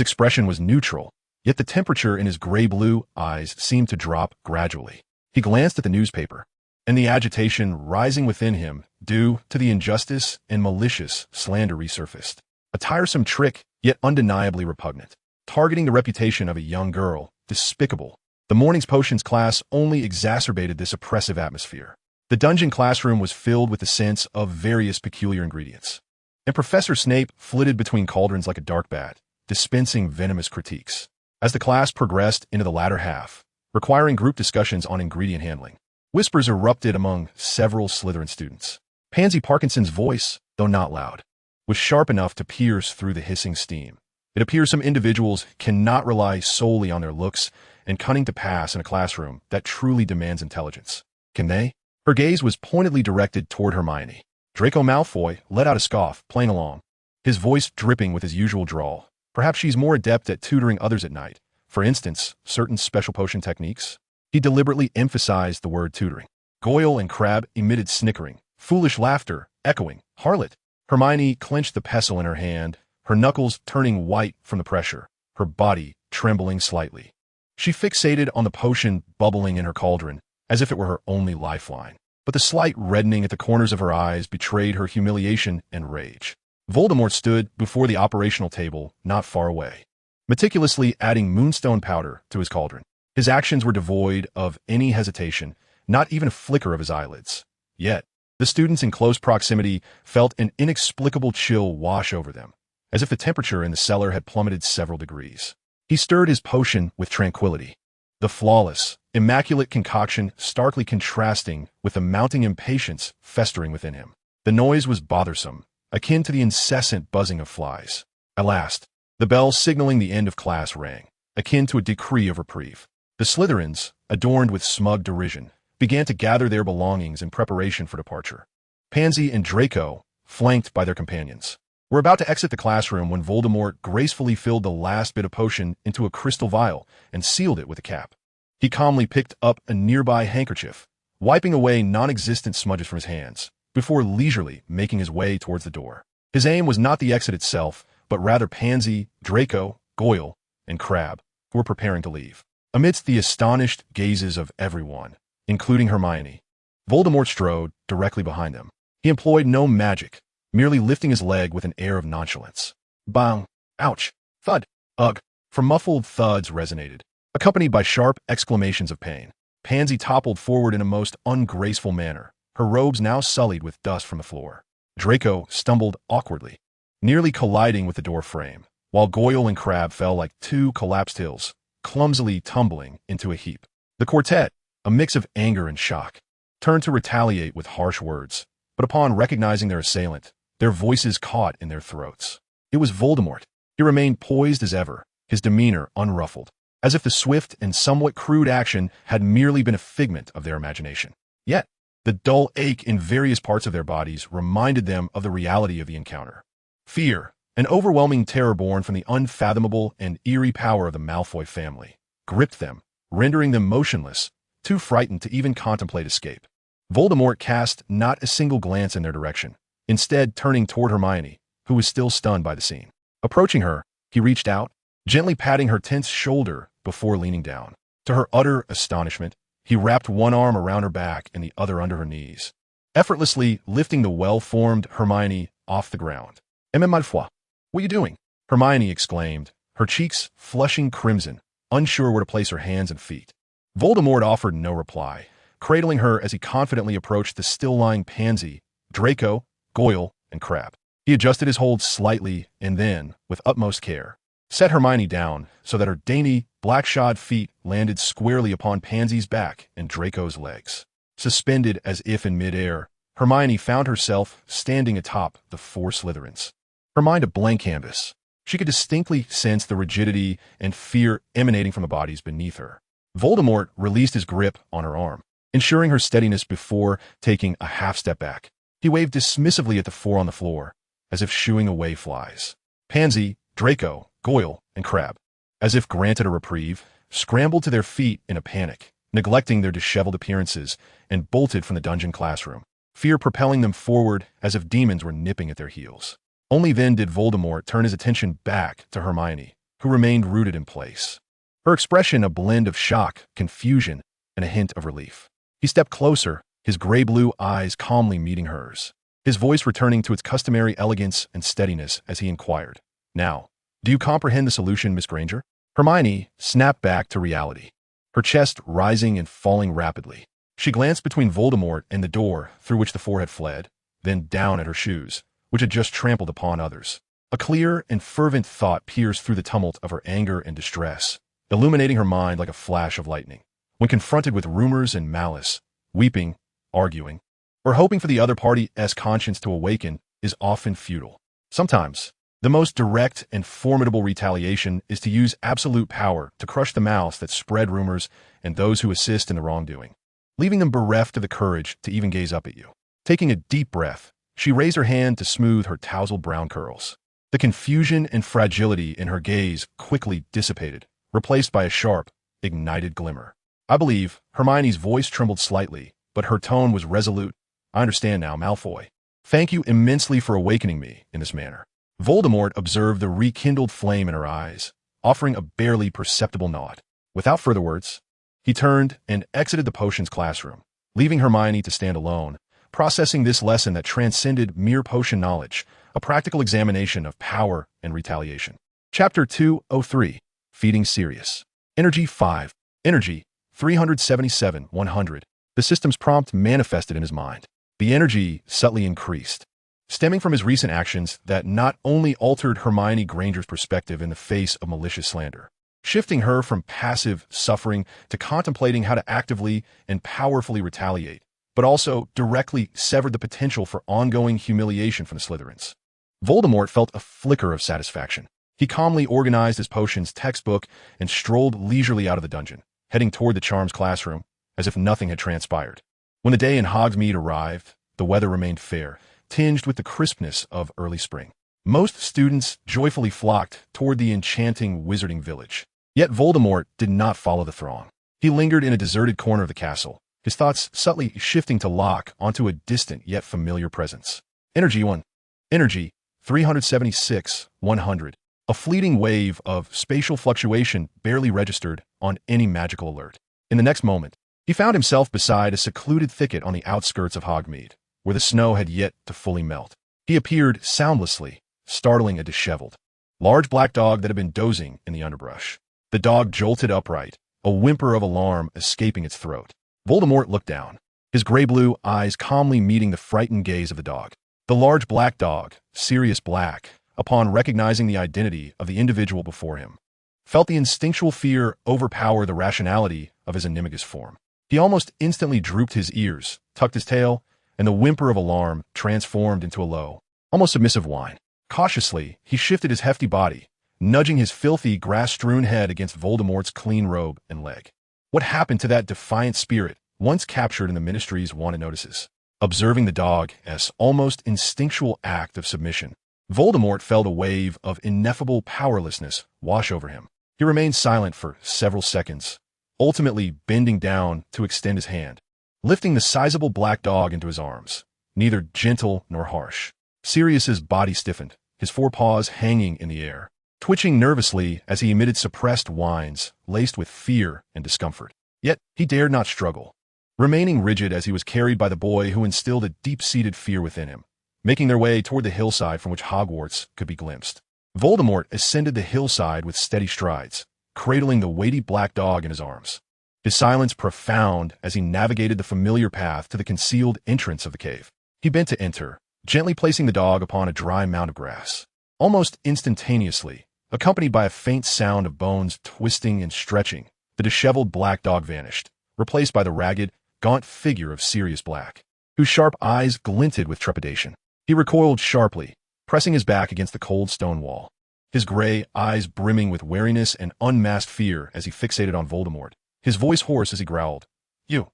expression was neutral, yet the temperature in his gray-blue eyes seemed to drop gradually. He glanced at the newspaper, and the agitation rising within him due to the injustice and malicious slander resurfaced. A tiresome trick, yet undeniably repugnant, targeting the reputation of a young girl, despicable. The morning's potions class only exacerbated this oppressive atmosphere. The dungeon classroom was filled with the scents of various peculiar ingredients, and Professor Snape flitted between cauldrons like a dark bat, dispensing venomous critiques. As the class progressed into the latter half, requiring group discussions on ingredient handling, whispers erupted among several Slytherin students. Pansy Parkinson's voice, though not loud, was sharp enough to pierce through the hissing steam. It appears some individuals cannot rely solely on their looks and cunning to pass in a classroom that truly demands intelligence. Can they? Her gaze was pointedly directed toward Hermione. Draco Malfoy let out a scoff, playing along, his voice dripping with his usual drawl. Perhaps she's more adept at tutoring others at night. For instance, certain special potion techniques. He deliberately emphasized the word tutoring. Goyle and Crabbe emitted snickering, foolish laughter, echoing, "Harlot." Hermione clenched the pestle in her hand, her knuckles turning white from the pressure, her body trembling slightly. She fixated on the potion bubbling in her cauldron, as if it were her only lifeline. But the slight reddening at the corners of her eyes betrayed her humiliation and rage. Voldemort stood before the operational table not far away, meticulously adding moonstone powder to his cauldron. His actions were devoid of any hesitation, not even a flicker of his eyelids. Yet, the students in close proximity felt an inexplicable chill wash over them, as if the temperature in the cellar had plummeted several degrees. He stirred his potion with tranquility, the flawless, immaculate concoction starkly contrasting with the mounting impatience festering within him. The noise was bothersome, akin to the incessant buzzing of flies. At last, the bell signaling the end of class rang, akin to a decree of reprieve. The Slytherins, adorned with smug derision, began to gather their belongings in preparation for departure. Pansy and Draco, flanked by their companions, were about to exit the classroom when Voldemort gracefully filled the last bit of potion into a crystal vial and sealed it with a cap. He calmly picked up a nearby handkerchief, wiping away non-existent smudges from his hands, before leisurely making his way towards the door. His aim was not the exit itself, but rather Pansy, Draco, Goyle, and Crabbe, who were preparing to leave. Amidst the astonished gazes of everyone, including Hermione, Voldemort strode directly behind them. He employed no magic, merely lifting his leg with an air of nonchalance. Bang! Ouch! Thud! Ugh! For muffled thuds resonated, accompanied by sharp exclamations of pain. Pansy toppled forward in a most ungraceful manner, her robes now sullied with dust from the floor. Draco stumbled awkwardly, nearly colliding with the door frame, while Goyle and Crabbe fell like two collapsed hills, clumsily tumbling into a heap. The quartet, a mix of anger and shock, turned to retaliate with harsh words, but upon recognizing their assailant, their voices caught in their throats. It was Voldemort. He remained poised as ever, his demeanor unruffled, as if the swift and somewhat crude action had merely been a figment of their imagination. Yet, the dull ache in various parts of their bodies reminded them of the reality of the encounter. Fear, an overwhelming terror born from the unfathomable and eerie power of the Malfoy family, gripped them, rendering them motionless, too frightened to even contemplate escape. Voldemort cast not a single glance in their direction, instead turning toward Hermione, who was still stunned by the scene. Approaching her, he reached out, gently patting her tense shoulder before leaning down. To her utter astonishment, he wrapped one arm around her back and the other under her knees, effortlessly lifting the well-formed Hermione off the ground. Malfoy, what are you doing? Hermione exclaimed, her cheeks flushing crimson, unsure where to place her hands and feet. Voldemort offered no reply, cradling her as he confidently approached the still-lying Pansy, Draco, Goyle, and Crabbe. He adjusted his hold slightly and then, with utmost care, set Hermione down so that her dainty, black-shod feet landed squarely upon Pansy's back and Draco's legs. Suspended as if in midair, Hermione found herself standing atop the four Slytherins. Her mind a blank canvas. She could distinctly sense the rigidity and fear emanating from the bodies beneath her. Voldemort released his grip on her arm, ensuring her steadiness before taking a half-step back. He waved dismissively at the four on the floor, as if shooing away flies. Pansy, Draco, Goyle, and Crabbe, as if granted a reprieve, scrambled to their feet in a panic, neglecting their disheveled appearances, and bolted from the dungeon classroom, fear propelling them forward as if demons were nipping at their heels. Only then did Voldemort turn his attention back to Hermione, who remained rooted in place. Her expression a blend of shock, confusion, and a hint of relief. He stepped closer, his gray-blue eyes calmly meeting hers, his voice returning to its customary elegance and steadiness as he inquired, "Now, do you comprehend the solution, Miss Granger?" Hermione snapped back to reality, her chest rising and falling rapidly. She glanced between Voldemort and the door through which the four had fled, then down at her shoes, which had just trampled upon others. A clear and fervent thought pierced through the tumult of her anger and distress, illuminating her mind like a flash of lightning. When confronted with rumors and malice, weeping, arguing, or hoping for the other party's conscience to awaken is often futile. Sometimes, the most direct and formidable retaliation is to use absolute power to crush the mouths that spread rumors and those who assist in the wrongdoing, leaving them bereft of the courage to even gaze up at you. Taking a deep breath, she raised her hand to smooth her tousled brown curls. The confusion and fragility in her gaze quickly dissipated, replaced by a sharp, ignited glimmer. "I believe," Hermione's voice trembled slightly, but her tone was resolute. "I understand now, Malfoy. Thank you immensely for awakening me in this manner." Voldemort observed the rekindled flame in her eyes, offering a barely perceptible nod. Without further words, he turned and exited the potions classroom, leaving Hermione to stand alone, processing this lesson that transcended mere potion knowledge, a practical examination of power and retaliation. Chapter 203, Feeding Sirius. Energy 5. Energy 377-100. The system's prompt manifested in his mind. The energy subtly increased, stemming from his recent actions that not only altered Hermione Granger's perspective in the face of malicious slander, shifting her from passive suffering to contemplating how to actively and powerfully retaliate, but also directly severed the potential for ongoing humiliation from the Slytherins. Voldemort felt a flicker of satisfaction. He calmly organized his potions textbook and strolled leisurely out of the dungeon, heading toward the charms classroom, as if nothing had transpired. When the day in Hogsmeade arrived, the weather remained fair, tinged with the crispness of early spring. Most students joyfully flocked toward the enchanting wizarding village. Yet Voldemort did not follow the throng. He lingered in a deserted corner of the castle, his thoughts subtly shifting to lock onto a distant yet familiar presence. Energy 1. Energy 376, 100. A fleeting wave of spatial fluctuation barely registered on any magical alert. In the next moment, he found himself beside a secluded thicket on the outskirts of Hogsmeade, where the snow had yet to fully melt. He appeared soundlessly, startling a disheveled, large black dog that had been dozing in the underbrush. The dog jolted upright, a whimper of alarm escaping its throat. Voldemort looked down, his gray-blue eyes calmly meeting the frightened gaze of the dog. The large black dog, Sirius Black, upon recognizing the identity of the individual before him, felt the instinctual fear overpower the rationality of his animagus form. He almost instantly drooped his ears, tucked his tail, and the whimper of alarm transformed into a low, almost submissive whine. Cautiously, he shifted his hefty body, nudging his filthy, grass-strewn head against Voldemort's clean robe and leg. What happened to that defiant spirit once captured in the Ministry's wanted notices? Observing the dog's almost instinctual act of submission, Voldemort felt a wave of ineffable powerlessness wash over him. He remained silent for several seconds, ultimately bending down to extend his hand, lifting the sizable black dog into his arms, neither gentle nor harsh. Sirius's body stiffened, his forepaws hanging in the air, twitching nervously as he emitted suppressed whines laced with fear and discomfort. Yet he dared not struggle, remaining rigid as he was carried by the boy who instilled a deep-seated fear within him, making their way toward the hillside from which Hogwarts could be glimpsed. Voldemort ascended the hillside with steady strides, cradling the weighty black dog in his arms, his silence profound as he navigated the familiar path to the concealed entrance of the cave. He bent to enter, gently placing the dog upon a dry mound of grass. Almost instantaneously, accompanied by a faint sound of bones twisting and stretching, the disheveled black dog vanished, replaced by the ragged, gaunt figure of Sirius Black, whose sharp eyes glinted with trepidation. He recoiled sharply, pressing his back against the cold stone wall, his gray eyes brimming with wariness and unmasked fear as he fixated on Voldemort, his voice hoarse as he growled, "You,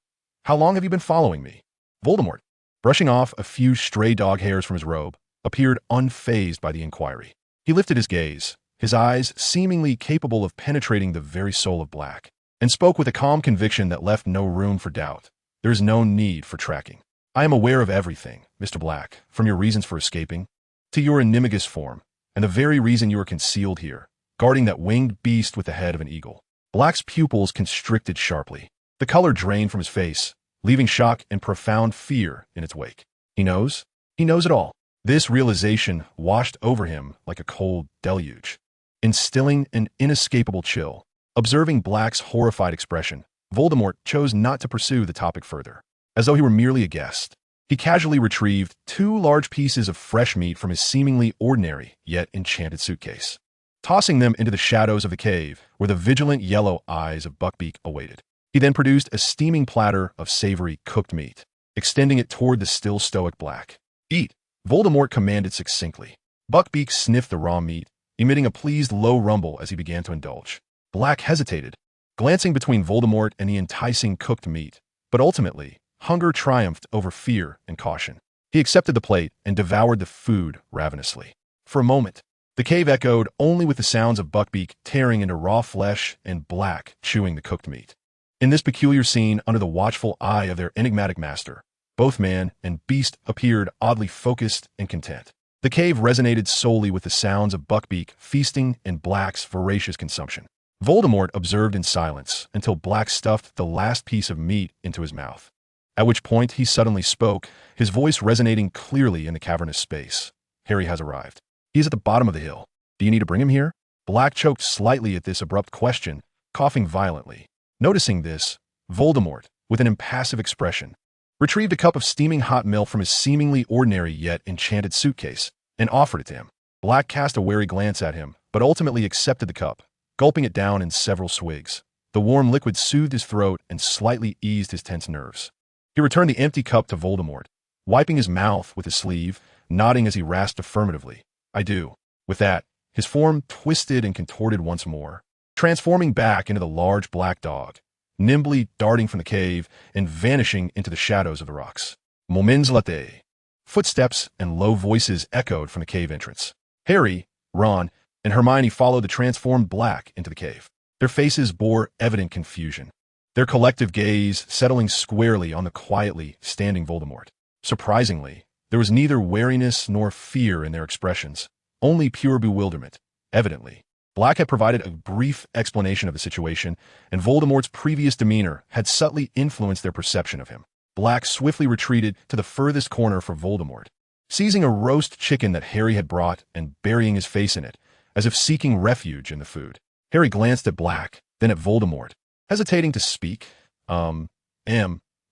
how long have you been following me?" Voldemort, brushing off a few stray dog hairs from his robe, appeared unfazed by the inquiry. He lifted his gaze, his eyes seemingly capable of penetrating the very soul of Black, and spoke with a calm conviction that left no room for doubt. "There is no need for tracking. I am aware of everything, Mr. Black, from your reasons for escaping, to your animagus form, and the very reason you are concealed here, guarding that winged beast with the head of an eagle." Black's pupils constricted sharply. The color drained from his face, leaving shock and profound fear in its wake. He knows it all. This realization washed over him like a cold deluge, instilling an inescapable chill. Observing Black's horrified expression, Voldemort chose not to pursue the topic further. As though he were merely a guest, he casually retrieved 2 large pieces of fresh meat from his seemingly ordinary yet enchanted suitcase, tossing them into the shadows of the cave where the vigilant yellow eyes of Buckbeak awaited. He then produced a steaming platter of savory cooked meat, extending it toward the still stoic Black. "Eat," Voldemort commanded succinctly. Buckbeak sniffed the raw meat, emitting a pleased low rumble as he began to indulge. Black hesitated, glancing between Voldemort and the enticing cooked meat, but ultimately, hunger triumphed over fear and caution. He accepted the plate and devoured the food ravenously. For a moment, the cave echoed only with the sounds of Buckbeak tearing into raw flesh and Black chewing the cooked meat. In this peculiar scene, under the watchful eye of their enigmatic master, both man and beast appeared oddly focused and content. The cave resonated solely with the sounds of Buckbeak feasting and Black's voracious consumption. Voldemort observed in silence until Black stuffed the last piece of meat into his mouth, at which point he suddenly spoke, his voice resonating clearly in the cavernous space. "Harry has arrived. He is at the bottom of the hill. Do you need to bring him here?" Black choked slightly at this abrupt question, coughing violently. Noticing this, Voldemort, with an impassive expression, retrieved a cup of steaming hot milk from his seemingly ordinary yet enchanted suitcase and offered it to him. Black cast a wary glance at him, but ultimately accepted the cup, gulping it down in several swigs. The warm liquid soothed his throat and slightly eased his tense nerves. He returned the empty cup to Voldemort, wiping his mouth with his sleeve, nodding as he rasped affirmatively, "I do." With that, his form twisted and contorted once more, transforming back into the large black dog, nimbly darting from the cave and vanishing into the shadows of the rocks. Moments later, footsteps and low voices echoed from the cave entrance. Harry, Ron, and Hermione followed the transformed Black into the cave. Their faces bore evident confusion, their collective gaze settling squarely on the quietly standing Voldemort. Surprisingly, there was neither wariness nor fear in their expressions, only pure bewilderment. Evidently, Black had provided a brief explanation of the situation, and Voldemort's previous demeanor had subtly influenced their perception of him. Black swiftly retreated to the furthest corner for Voldemort, seizing a roast chicken that Harry had brought and burying his face in it, as if seeking refuge in the food. Harry glanced at Black, then at Voldemort, hesitating to speak. Mr.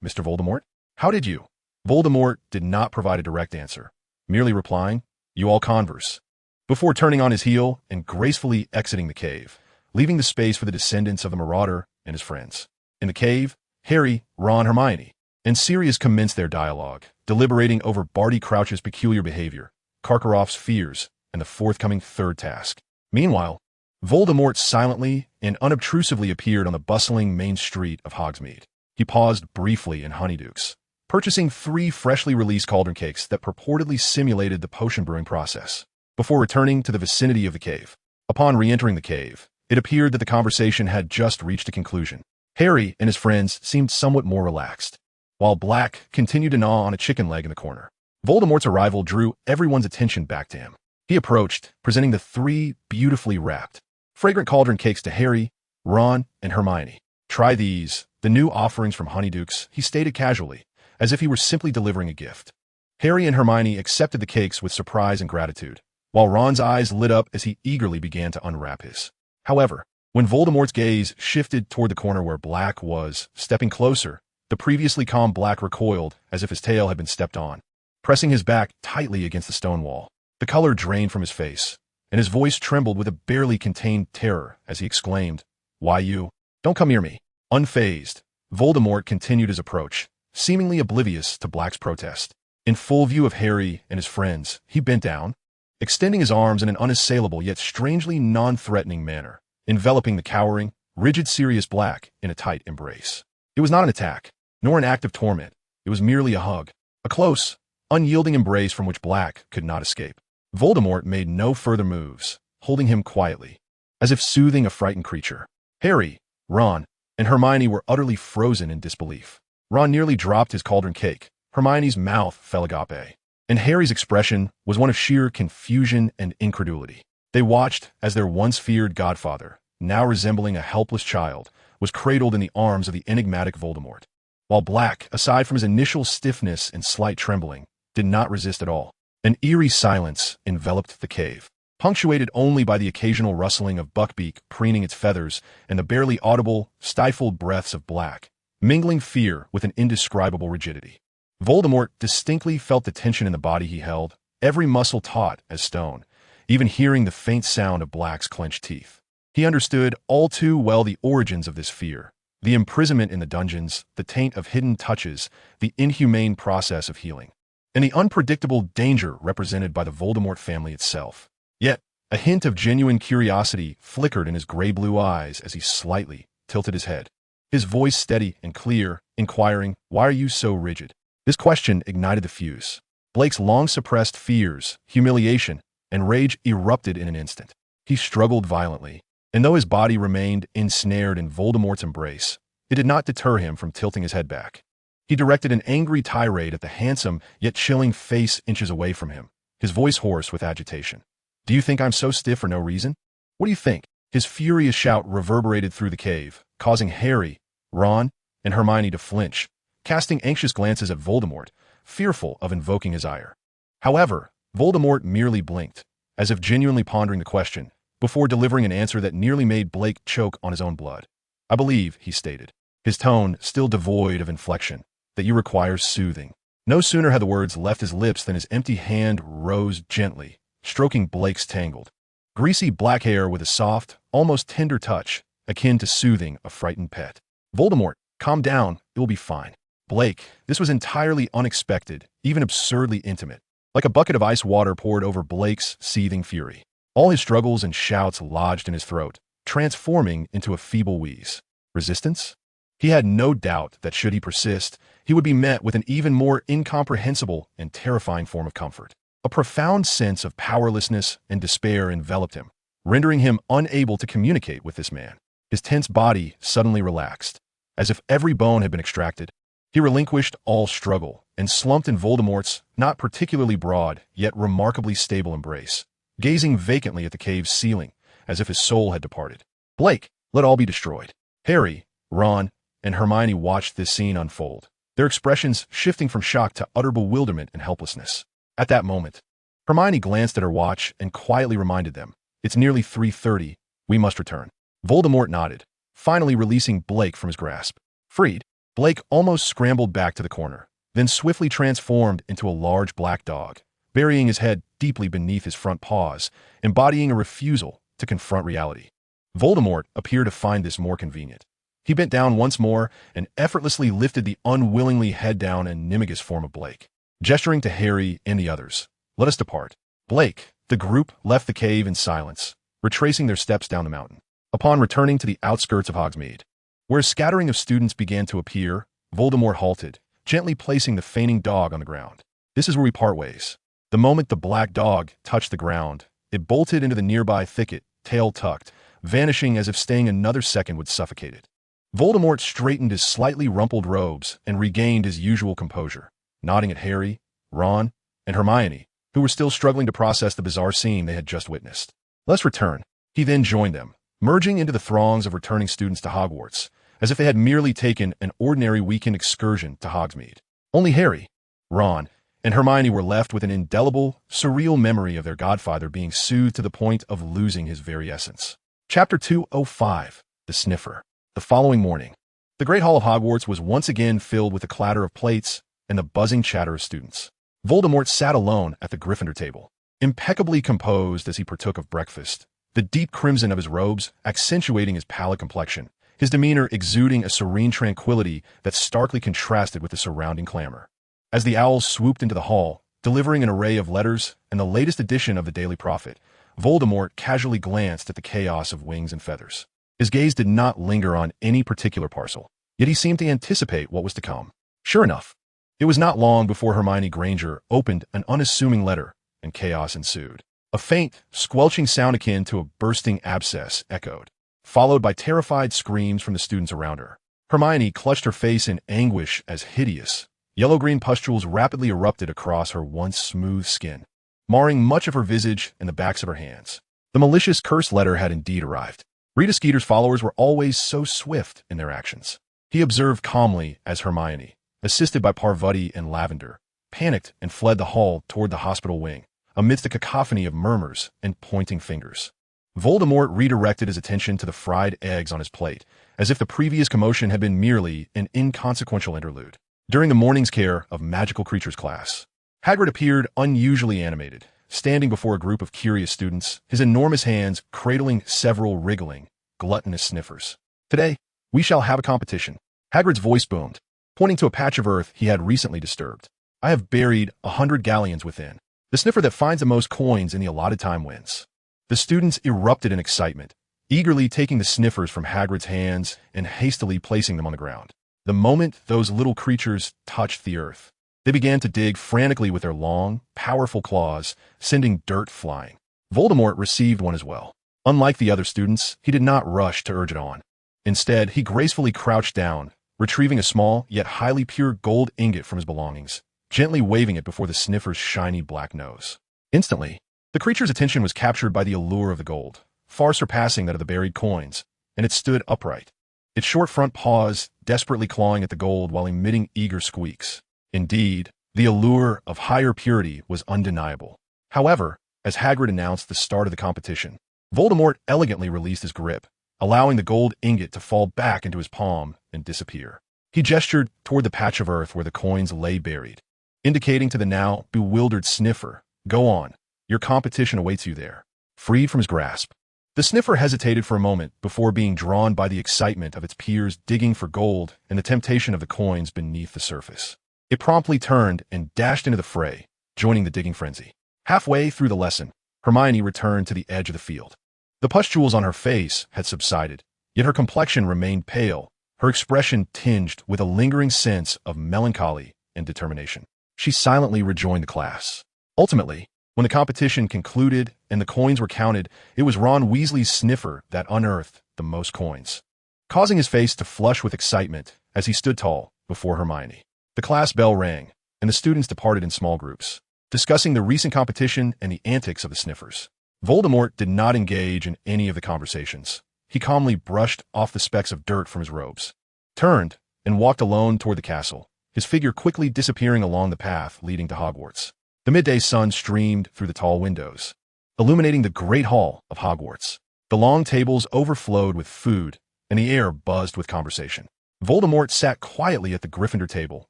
Voldemort? How did you? Voldemort did not provide a direct answer, merely replying, "You all converse," before turning on his heel and gracefully exiting the cave, leaving the space for the descendants of the Marauder and his friends. In the cave, Harry, Ron, Hermione, and Sirius commenced their dialogue, deliberating over Barty Crouch's peculiar behavior, Karkaroff's fears, and the forthcoming third task. Meanwhile, Voldemort silently and unobtrusively appeared on the bustling main street of Hogsmeade. He paused briefly in Honeyduke's, purchasing 3 freshly released cauldron cakes that purportedly simulated the potion brewing process, before returning to the vicinity of the cave. Upon re-entering the cave, it appeared that the conversation had just reached a conclusion. Harry and his friends seemed somewhat more relaxed, while Black continued to gnaw on a chicken leg in the corner. Voldemort's arrival drew everyone's attention back to him. He approached, presenting the 3 beautifully wrapped, fragrant cauldron cakes to Harry, Ron, and Hermione. "Try these, the new offerings from Honeyduke's," he stated casually, as if he were simply delivering a gift. Harry and Hermione accepted the cakes with surprise and gratitude, while Ron's eyes lit up as he eagerly began to unwrap his. However, when Voldemort's gaze shifted toward the corner where Black was, stepping closer, the previously calm Black recoiled as if his tail had been stepped on, pressing his back tightly against the stone wall. The color drained from his face, and his voice trembled with a barely contained terror as he exclaimed, "Why you? Don't come near me." Unfazed, Voldemort continued his approach, seemingly oblivious to Black's protest. In full view of Harry and his friends, he bent down, extending his arms in an unassailable yet strangely non-threatening manner, enveloping the cowering, rigid Sirius Black in a tight embrace. It was not an attack, nor an act of torment. It was merely a hug, a close, unyielding embrace from which Black could not escape. Voldemort made no further moves, holding him quietly, as if soothing a frightened creature. Harry, Ron, and Hermione were utterly frozen in disbelief. Ron nearly dropped his cauldron cake, Hermione's mouth fell agape, and Harry's expression was one of sheer confusion and incredulity. They watched as their once feared godfather, now resembling a helpless child, was cradled in the arms of the enigmatic Voldemort, while Black, aside from his initial stiffness and slight trembling, did not resist at all. An eerie silence enveloped the cave, punctuated only by the occasional rustling of Buckbeak preening its feathers and the barely audible, stifled breaths of Black, mingling fear with an indescribable rigidity. Voldemort distinctly felt the tension in the body he held, every muscle taut as stone, even hearing the faint sound of Black's clenched teeth. He understood all too well the origins of this fear, the imprisonment in the dungeons, the taint of hidden touches, the inhumane process of healing, and the unpredictable danger represented by the Voldemort family itself. Yet, a hint of genuine curiosity flickered in his gray-blue eyes as he slightly tilted his head, his voice steady and clear, inquiring, "Why are you so rigid?" This question ignited the fuse. Blake's long-suppressed fears, humiliation, and rage erupted in an instant. He struggled violently, and though his body remained ensnared in Voldemort's embrace, it did not deter him from tilting his head back. He directed an angry tirade at the handsome yet chilling face inches away from him, his voice hoarse with agitation. "Do you think I'm so stiff for no reason? What do you think?" His furious shout reverberated through the cave, causing Harry, Ron, and Hermione to flinch, casting anxious glances at Voldemort, fearful of invoking his ire. However, Voldemort merely blinked, as if genuinely pondering the question, before delivering an answer that nearly made Blake choke on his own blood. "I believe," he stated, his tone still devoid of inflection, "that you require soothing." No sooner had the words left his lips than his empty hand rose gently, stroking Blake's tangled, greasy black hair with a soft, almost tender touch, akin to soothing a frightened pet. "Voldemort, calm down, it will be fine." Blake, this was entirely unexpected, even absurdly intimate, like a bucket of ice water poured over Blake's seething fury. All his struggles and shouts lodged in his throat, transforming into a feeble wheeze. Resistance? He had no doubt that should he persist, he would be met with an even more incomprehensible and terrifying form of comfort. A profound sense of powerlessness and despair enveloped him, rendering him unable to communicate with this man. His tense body suddenly relaxed, as if every bone had been extracted. He relinquished all struggle and slumped in Voldemort's not particularly broad, yet remarkably stable embrace, gazing vacantly at the cave's ceiling, as if his soul had departed. Blake, let all be destroyed. Harry, Ron, and Hermione watched this scene unfold, their expressions shifting from shock to utter bewilderment and helplessness. At that moment, Hermione glanced at her watch and quietly reminded them, "It's nearly 3:30. We must return." Voldemort nodded, finally releasing Blake from his grasp. Freed, Blake almost scrambled back to the corner, then swiftly transformed into a large black dog, burying his head deeply beneath his front paws, embodying a refusal to confront reality. Voldemort appeared to find this more convenient. He bent down once more and effortlessly lifted the unwillingly head-down and animagus form of Blake. Gesturing to Harry and the others, "Let us depart." Blake, the group left the cave in silence, retracing their steps down the mountain. Upon returning to the outskirts of Hogsmeade, where a scattering of students began to appear, Voldemort halted, gently placing the fainting dog on the ground. "This is where we part ways." The moment the black dog touched the ground, it bolted into the nearby thicket, tail tucked, vanishing as if staying another second would suffocate it. Voldemort straightened his slightly rumpled robes and regained his usual composure, nodding at Harry, Ron, and Hermione, who were still struggling to process the bizarre scene they had just witnessed. "Let's return." He then joined them, merging into the throngs of returning students to Hogwarts, as if they had merely taken an ordinary weekend excursion to Hogsmeade. Only Harry, Ron, and Hermione were left with an indelible, surreal memory of their godfather being soothed to the point of losing his very essence. Chapter 205, The Sniffer. The following morning, the Great Hall of Hogwarts was once again filled with the clatter of plates and the buzzing chatter of students. Voldemort sat alone at the Gryffindor table, impeccably composed as he partook of breakfast, the deep crimson of his robes accentuating his pallid complexion, his demeanor exuding a serene tranquility that starkly contrasted with the surrounding clamor. As the owls swooped into the hall, delivering an array of letters and the latest edition of the Daily Prophet, Voldemort casually glanced at the chaos of wings and feathers. His gaze did not linger on any particular parcel, yet he seemed to anticipate what was to come. Sure enough, it was not long before Hermione Granger opened an unassuming letter, and chaos ensued. A faint, squelching sound akin to a bursting abscess echoed, followed by terrified screams from the students around her. Hermione clutched her face in anguish as hideous, yellow-green pustules rapidly erupted across her once smooth skin, marring much of her visage and the backs of her hands. The malicious curse letter had indeed arrived. Rita Skeeter's followers were always so swift in their actions. He observed calmly as Hermione, assisted by Parvati and Lavender, panicked and fled the hall toward the hospital wing, amidst a cacophony of murmurs and pointing fingers. Voldemort redirected his attention to the fried eggs on his plate, as if the previous commotion had been merely an inconsequential interlude. During the morning's care of Magical Creatures class, Hagrid appeared unusually animated, standing before a group of curious students, his enormous hands cradling several wriggling, gluttonous sniffers. "Today, we shall have a competition." Hagrid's voice boomed, pointing to a patch of earth he had recently disturbed. "I have buried 100 galleons within. The sniffer that finds the most coins in the allotted time wins." The students erupted in excitement, eagerly taking the sniffers from Hagrid's hands and hastily placing them on the ground. The moment those little creatures touched the earth, they began to dig frantically with their long, powerful claws, sending dirt flying. Voldemort received one as well. Unlike the other students, he did not rush to urge it on. Instead, he gracefully crouched down, retrieving a small yet highly pure gold ingot from his belongings, gently waving it before the sniffer's shiny black nose. Instantly, the creature's attention was captured by the allure of the gold, far surpassing that of the buried coins, and it stood upright, its short front paws desperately clawing at the gold while emitting eager squeaks. Indeed, the allure of higher purity was undeniable. However, as Hagrid announced the start of the competition, Voldemort elegantly released his grip, allowing the gold ingot to fall back into his palm and disappear. He gestured toward the patch of earth where the coins lay buried, indicating to the now bewildered sniffer, "Go on, your competition awaits you there." Freed from his grasp, the sniffer hesitated for a moment before being drawn by the excitement of its peers digging for gold and the temptation of the coins beneath the surface. It promptly turned and dashed into the fray, joining the digging frenzy. Halfway through the lesson, Hermione returned to the edge of the field. The pustules on her face had subsided, yet her complexion remained pale, her expression tinged with a lingering sense of melancholy and determination. She silently rejoined the class, Ultimately, when the competition concluded and the coins were counted, it was Ron Weasley's sniffer that unearthed the most coins, causing his face to flush with excitement as he stood tall before Hermione. The class bell rang, and the students departed in small groups, discussing the recent competition and the antics of the sniffers. Voldemort did not engage in any of the conversations. He calmly brushed off the specks of dirt from his robes, turned, and walked alone toward the castle, his figure quickly disappearing along the path leading to Hogwarts. The midday sun streamed through the tall windows, illuminating the great hall of Hogwarts. The long tables overflowed with food, and the air buzzed with conversation. Voldemort sat quietly at the Gryffindor table,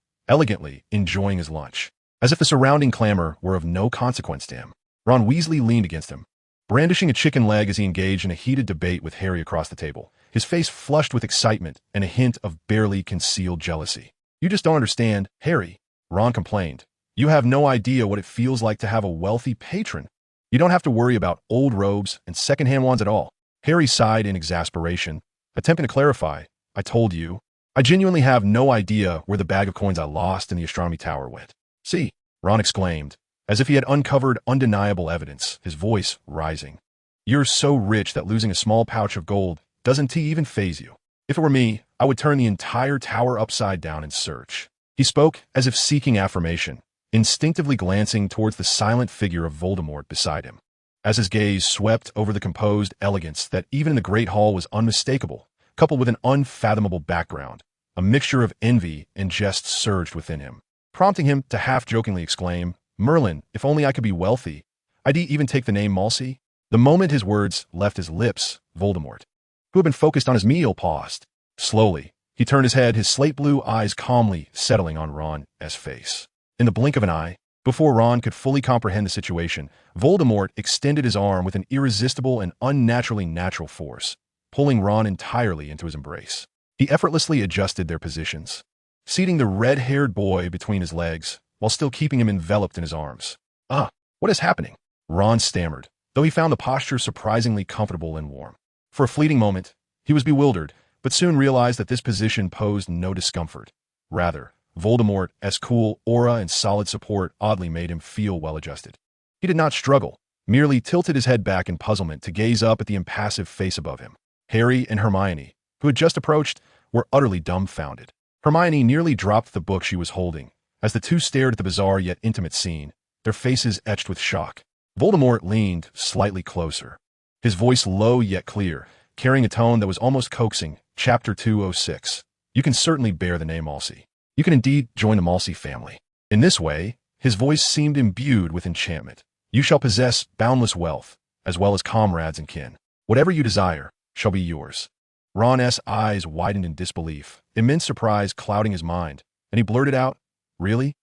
elegantly enjoying his lunch, as if the surrounding clamor were of no consequence to him. Ron Weasley leaned against him, brandishing a chicken leg as he engaged in a heated debate with Harry across the table, his face flushed with excitement and a hint of barely concealed jealousy. "You just don't understand, Harry," Ron complained. "You have no idea what it feels like to have a wealthy patron. You don't have to worry about old robes and secondhand ones at all." Harry sighed in exasperation, attempting to clarify. "I told you. I genuinely have no idea where the bag of coins I lost in the astronomy tower went." "See," Ron exclaimed, as if he had uncovered undeniable evidence, his voice rising. "You're so rich that losing a small pouch of gold doesn't even faze you. If it were me, I would turn the entire tower upside down and search." He spoke as if seeking affirmation, instinctively glancing towards the silent figure of Voldemort beside him. As his gaze swept over the composed elegance that even in the Great Hall was unmistakable, coupled with an unfathomable background, a mixture of envy and jest surged within him, prompting him to half-jokingly exclaim, "Merlin, if only I could be wealthy. I'd even take the name Malsey." The moment his words left his lips, Voldemort, who had been focused on his meal, paused. Slowly, he turned his head, his slate-blue eyes calmly settling on Ron's face. In the blink of an eye, before Ron could fully comprehend the situation, Voldemort extended his arm with an irresistible and unnaturally natural force, pulling Ron entirely into his embrace. He effortlessly adjusted their positions, seating the red-haired boy between his legs, while still keeping him enveloped in his arms. What is happening?" Ron stammered, though he found the posture surprisingly comfortable and warm. For a fleeting moment, he was bewildered, but soon realized that this position posed no discomfort. Rather, Voldemort's cool aura and solid support oddly made him feel well-adjusted. He did not struggle, merely tilted his head back in puzzlement to gaze up at the impassive face above him. Harry and Hermione, who had just approached, were utterly dumbfounded. Hermione nearly dropped the book she was holding, as the two stared at the bizarre yet intimate scene, their faces etched with shock. Voldemort leaned slightly closer, his voice low yet clear, carrying a tone that was almost coaxing. Chapter 206. "You can certainly bear the name Malsey. You can indeed join the Malsey family." In this way, his voice seemed imbued with enchantment. "You shall possess boundless wealth, as well as comrades and kin. Whatever you desire shall be yours." Ron's eyes widened in disbelief, immense surprise clouding his mind, and he blurted out, "Really?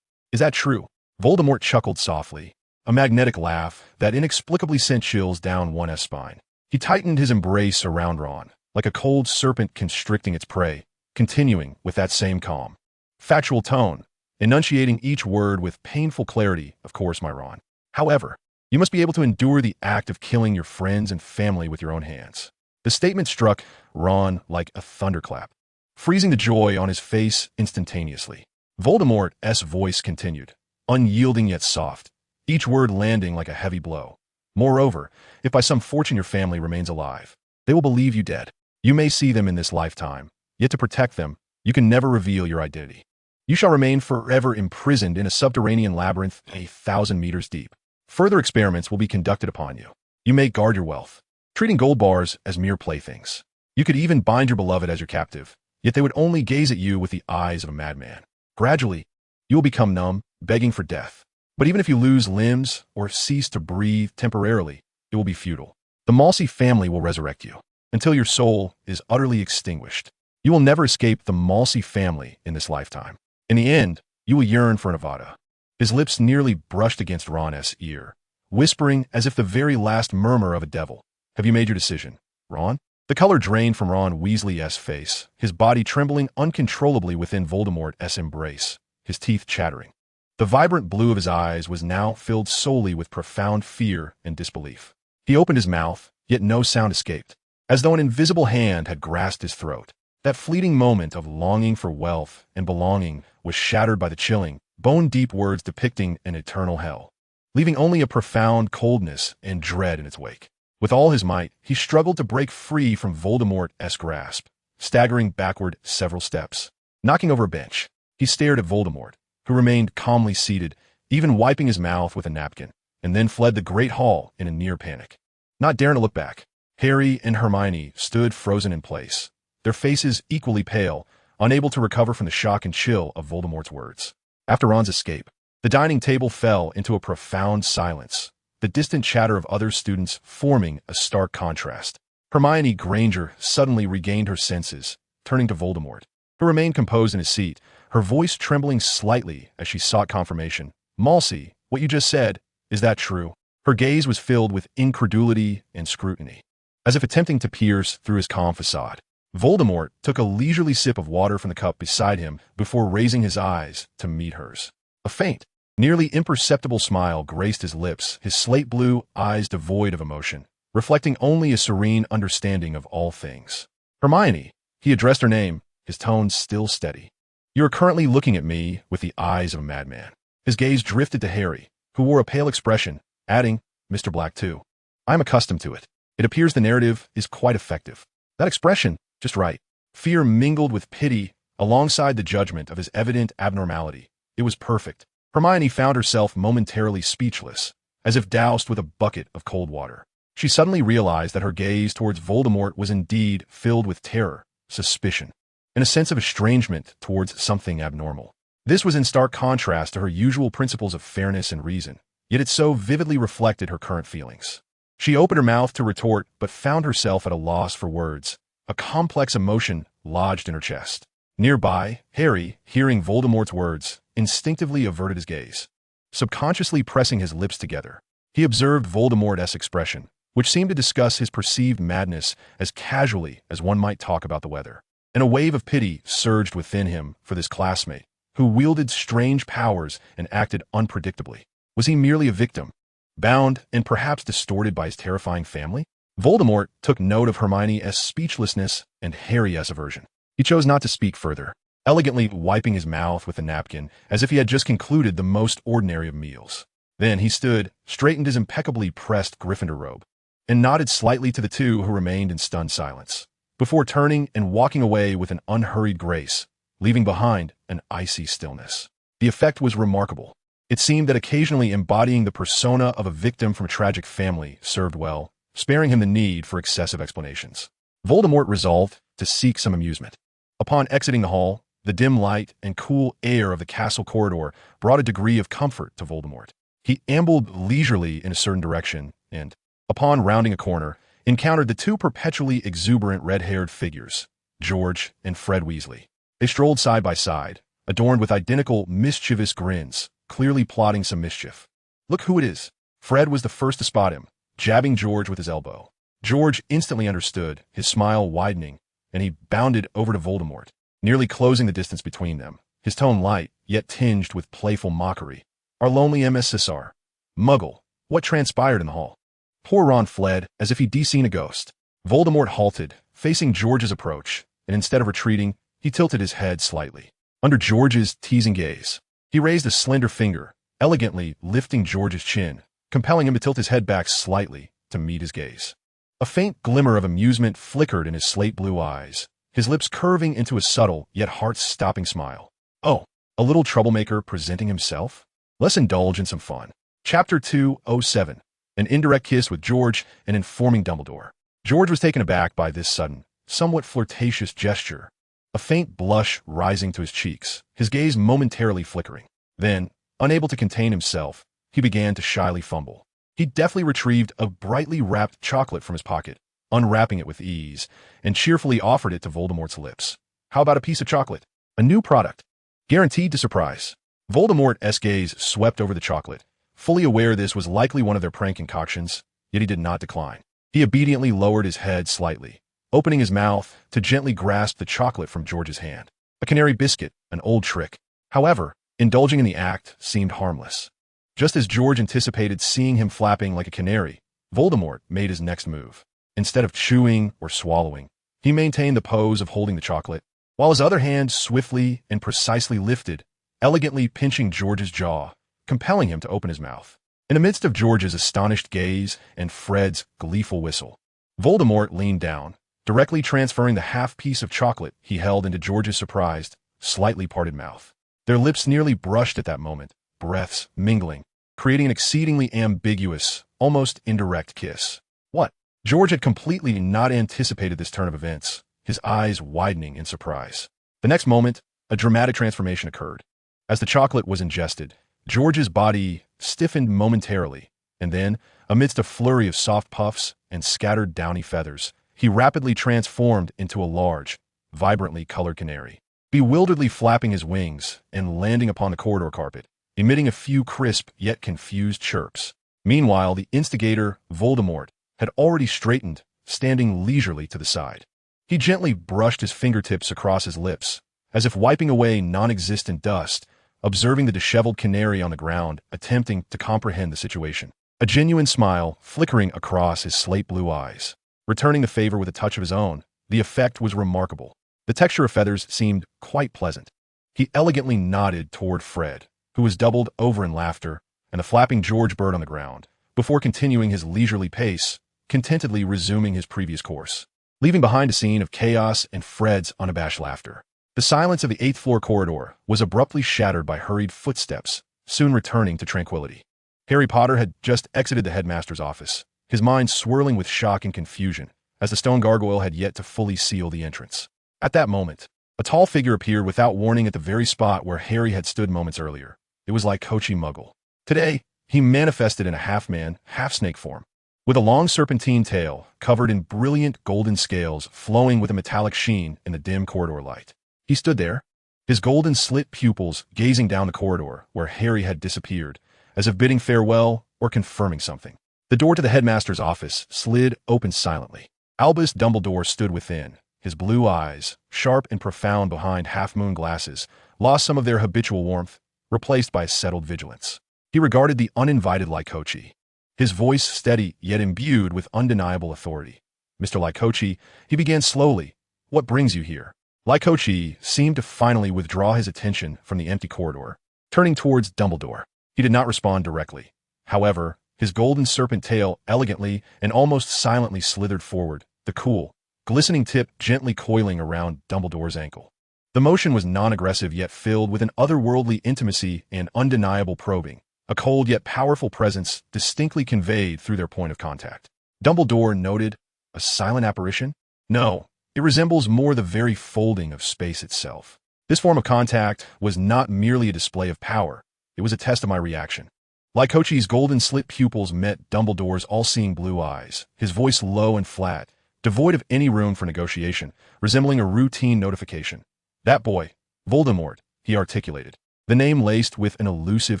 Is that true?" Voldemort chuckled softly, a magnetic laugh that inexplicably sent chills down one's spine. He tightened his embrace around Ron, like a cold serpent constricting its prey, continuing with that same calm, factual tone, enunciating each word with painful clarity. "Of course, my Ron. However, you must be able to endure the act of killing your friends and family with your own hands." The statement struck Ron like a thunderclap, freezing the joy on his face instantaneously. Voldemort's voice continued, unyielding yet soft, each word landing like a heavy blow. "Moreover, if by some fortune your family remains alive, they will believe you dead. You may see them in this lifetime, yet to protect them, you can never reveal your identity. You shall remain forever imprisoned in a subterranean labyrinth 1,000 meters deep. Further experiments will be conducted upon you. You may guard your wealth, treating gold bars as mere playthings. You could even bind your beloved as your captive, yet they would only gaze at you with the eyes of a madman. Gradually, you will become numb, begging for death. But even if you lose limbs or cease to breathe temporarily, it will be futile. The Malsey family will resurrect you, until your soul is utterly extinguished. You will never escape the Malsey family in this lifetime. In the end, you will yearn for Nevada." His lips nearly brushed against Ron's ear, whispering as if the very last murmur of a devil, "Have you made your decision, Ron?" The color drained from Ron Weasley's face, his body trembling uncontrollably within Voldemort's embrace, his teeth chattering. The vibrant blue of his eyes was now filled solely with profound fear and disbelief. He opened his mouth, yet no sound escaped, as though an invisible hand had grasped his throat. That fleeting moment of longing for wealth and belonging was shattered by the chilling, bone-deep words depicting an eternal hell, leaving only a profound coldness and dread in its wake. With all his might, he struggled to break free from Voldemort's grasp, staggering backward several steps. Knocking over a bench, he stared at Voldemort, who remained calmly seated, even wiping his mouth with a napkin, and then fled the Great Hall in a near panic. Not daring to look back, Harry and Hermione stood frozen in place, their faces equally pale, unable to recover from the shock and chill of Voldemort's words. After Ron's escape, the dining table fell into a profound silence, the distant chatter of other students forming a stark contrast. Hermione Granger suddenly regained her senses, turning to Voldemort, who remained composed in his seat, her voice trembling slightly as she sought confirmation. "Malsey, what you just said, is that true?" Her gaze was filled with incredulity and scrutiny, as if attempting to pierce through his calm facade. Voldemort took a leisurely sip of water from the cup beside him before raising his eyes to meet hers. A faint, nearly imperceptible smile graced his lips, his slate-blue eyes devoid of emotion, reflecting only a serene understanding of all things. "Hermione," he addressed her name, his tone still steady. "You are currently looking at me with the eyes of a madman." His gaze drifted to Harry, who wore a pale expression, adding, "Mr. Black too. I am accustomed to it. It appears the narrative is quite effective." That expression, just right. Fear mingled with pity alongside the judgment of his evident abnormality. It was perfect. Hermione found herself momentarily speechless, as if doused with a bucket of cold water. She suddenly realized that her gaze towards Voldemort was indeed filled with terror, suspicion, and a sense of estrangement towards something abnormal. This was in stark contrast to her usual principles of fairness and reason, yet it so vividly reflected her current feelings. She opened her mouth to retort, but found herself at a loss for words. A complex emotion lodged in her chest. Nearby, Harry, hearing Voldemort's words, instinctively averted his gaze. Subconsciously pressing his lips together, he observed Voldemort's expression, which seemed to discuss his perceived madness as casually as one might talk about the weather. And a wave of pity surged within him for this classmate, who wielded strange powers and acted unpredictably. Was he merely a victim, bound and perhaps distorted by his terrifying family? Voldemort took note of Hermione's speechlessness and Harry's aversion. He chose not to speak further, elegantly wiping his mouth with a napkin as if he had just concluded the most ordinary of meals. Then he stood, straightened his impeccably pressed Gryffindor robe, and nodded slightly to the two who remained in stunned silence, before turning and walking away with an unhurried grace, leaving behind an icy stillness. The effect was remarkable. It seemed that occasionally embodying the persona of a victim from a tragic family served well, sparing him the need for excessive explanations. Voldemort resolved to seek some amusement. Upon exiting the hall, the dim light and cool air of the castle corridor brought a degree of comfort to Voldemort. He ambled leisurely in a certain direction and, upon rounding a corner, encountered the two perpetually exuberant red-haired figures, George and Fred Weasley. They strolled side by side, adorned with identical mischievous grins, clearly plotting some mischief. "Look who it is." Fred was the first to spot him, jabbing George with his elbow. George instantly understood, his smile widening, and he bounded over to Voldemort, nearly closing the distance between them, his tone light, yet tinged with playful mockery. "Our lonely MS Cesar. Muggle, what transpired in the hall?" Poor Ron fled, as if he'd seen a ghost. Voldemort halted, facing George's approach, and instead of retreating, he tilted his head slightly. Under George's teasing gaze, he raised a slender finger, elegantly lifting George's chin, compelling him to tilt his head back slightly to meet his gaze. A faint glimmer of amusement flickered in his slate-blue eyes, his lips curving into a subtle yet heart-stopping smile. "Oh, a little troublemaker presenting himself? Let's indulge in some fun." Chapter 207. An indirect kiss with George and informing Dumbledore. George was taken aback by this sudden, somewhat flirtatious gesture, a faint blush rising to his cheeks, his gaze momentarily flickering. Then, unable to contain himself, he began to shyly fumble. He deftly retrieved a brightly wrapped chocolate from his pocket, unwrapping it with ease, and cheerfully offered it to Voldemort's lips. "How about a piece of chocolate? A new product, guaranteed to surprise." Voldemort's gaze swept over the chocolate, fully aware this was likely one of their prank concoctions, yet he did not decline. He obediently lowered his head slightly, opening his mouth to gently grasp the chocolate from George's hand. A canary biscuit, an old trick. However, indulging in the act seemed harmless. Just as George anticipated seeing him flapping like a canary, Voldemort made his next move. Instead of chewing or swallowing, he maintained the pose of holding the chocolate, while his other hand swiftly and precisely lifted, elegantly pinching George's jaw, compelling him to open his mouth. In the midst of George's astonished gaze and Fred's gleeful whistle, Voldemort leaned down, directly transferring the half-piece of chocolate he held into George's surprised, slightly parted mouth. Their lips nearly brushed at that moment, breaths mingling, creating an exceedingly ambiguous, almost indirect kiss. What? George had completely not anticipated this turn of events, his eyes widening in surprise. The next moment, a dramatic transformation occurred. As the chocolate was ingested, George's body stiffened momentarily, and then, amidst a flurry of soft puffs and scattered downy feathers, he rapidly transformed into a large, vibrantly colored canary, bewilderedly flapping his wings and landing upon the corridor carpet, emitting a few crisp yet confused chirps. Meanwhile, the instigator, Voldemort, had already straightened, standing leisurely to the side. He gently brushed his fingertips across his lips, as if wiping away non-existent dust, observing the disheveled canary on the ground, attempting to comprehend the situation. A genuine smile flickering across his slate-blue eyes. Returning the favor with a touch of his own, the effect was remarkable. The texture of feathers seemed quite pleasant. He elegantly nodded toward Fred, who was doubled over in laughter, and the flapping George bird on the ground, before continuing his leisurely pace, contentedly resuming his previous course, leaving behind a scene of chaos and Fred's unabashed laughter. The silence of the 8th floor corridor was abruptly shattered by hurried footsteps, soon returning to tranquility. Harry Potter had just exited the headmaster's office, his mind swirling with shock and confusion, as the stone gargoyle had yet to fully seal the entrance. At that moment, a tall figure appeared without warning at the very spot where Harry had stood moments earlier. It was Lycochi Muggle. Today, he manifested in a half-man, half-snake form, with a long serpentine tail covered in brilliant golden scales flowing with a metallic sheen in the dim corridor light. He stood there, his golden slit pupils gazing down the corridor where Harry had disappeared, as if bidding farewell or confirming something. The door to the headmaster's office slid open silently. Albus Dumbledore stood within. His blue eyes, sharp and profound behind half-moon glasses, lost some of their habitual warmth, replaced by a settled vigilance. He regarded the uninvited Lycochi, his voice steady yet imbued with undeniable authority. "Mr. Lycochi," he began slowly, "what brings you here?" Lycochi seemed to finally withdraw his attention from the empty corridor, turning towards Dumbledore. He did not respond directly. However, his golden serpent tail elegantly and almost silently slithered forward, the cool, glistening tip gently coiling around Dumbledore's ankle. The motion was non-aggressive yet filled with an otherworldly intimacy and undeniable probing, a cold yet powerful presence distinctly conveyed through their point of contact. Dumbledore noted, "A silent apparition? No, it resembles more the very folding of space itself." This form of contact was not merely a display of power, it was a test of my reaction. Lycochi's golden slit pupils met Dumbledore's all-seeing blue eyes, his voice low and flat, devoid of any room for negotiation, resembling a routine notification. "That boy, Voldemort," he articulated, the name laced with an elusive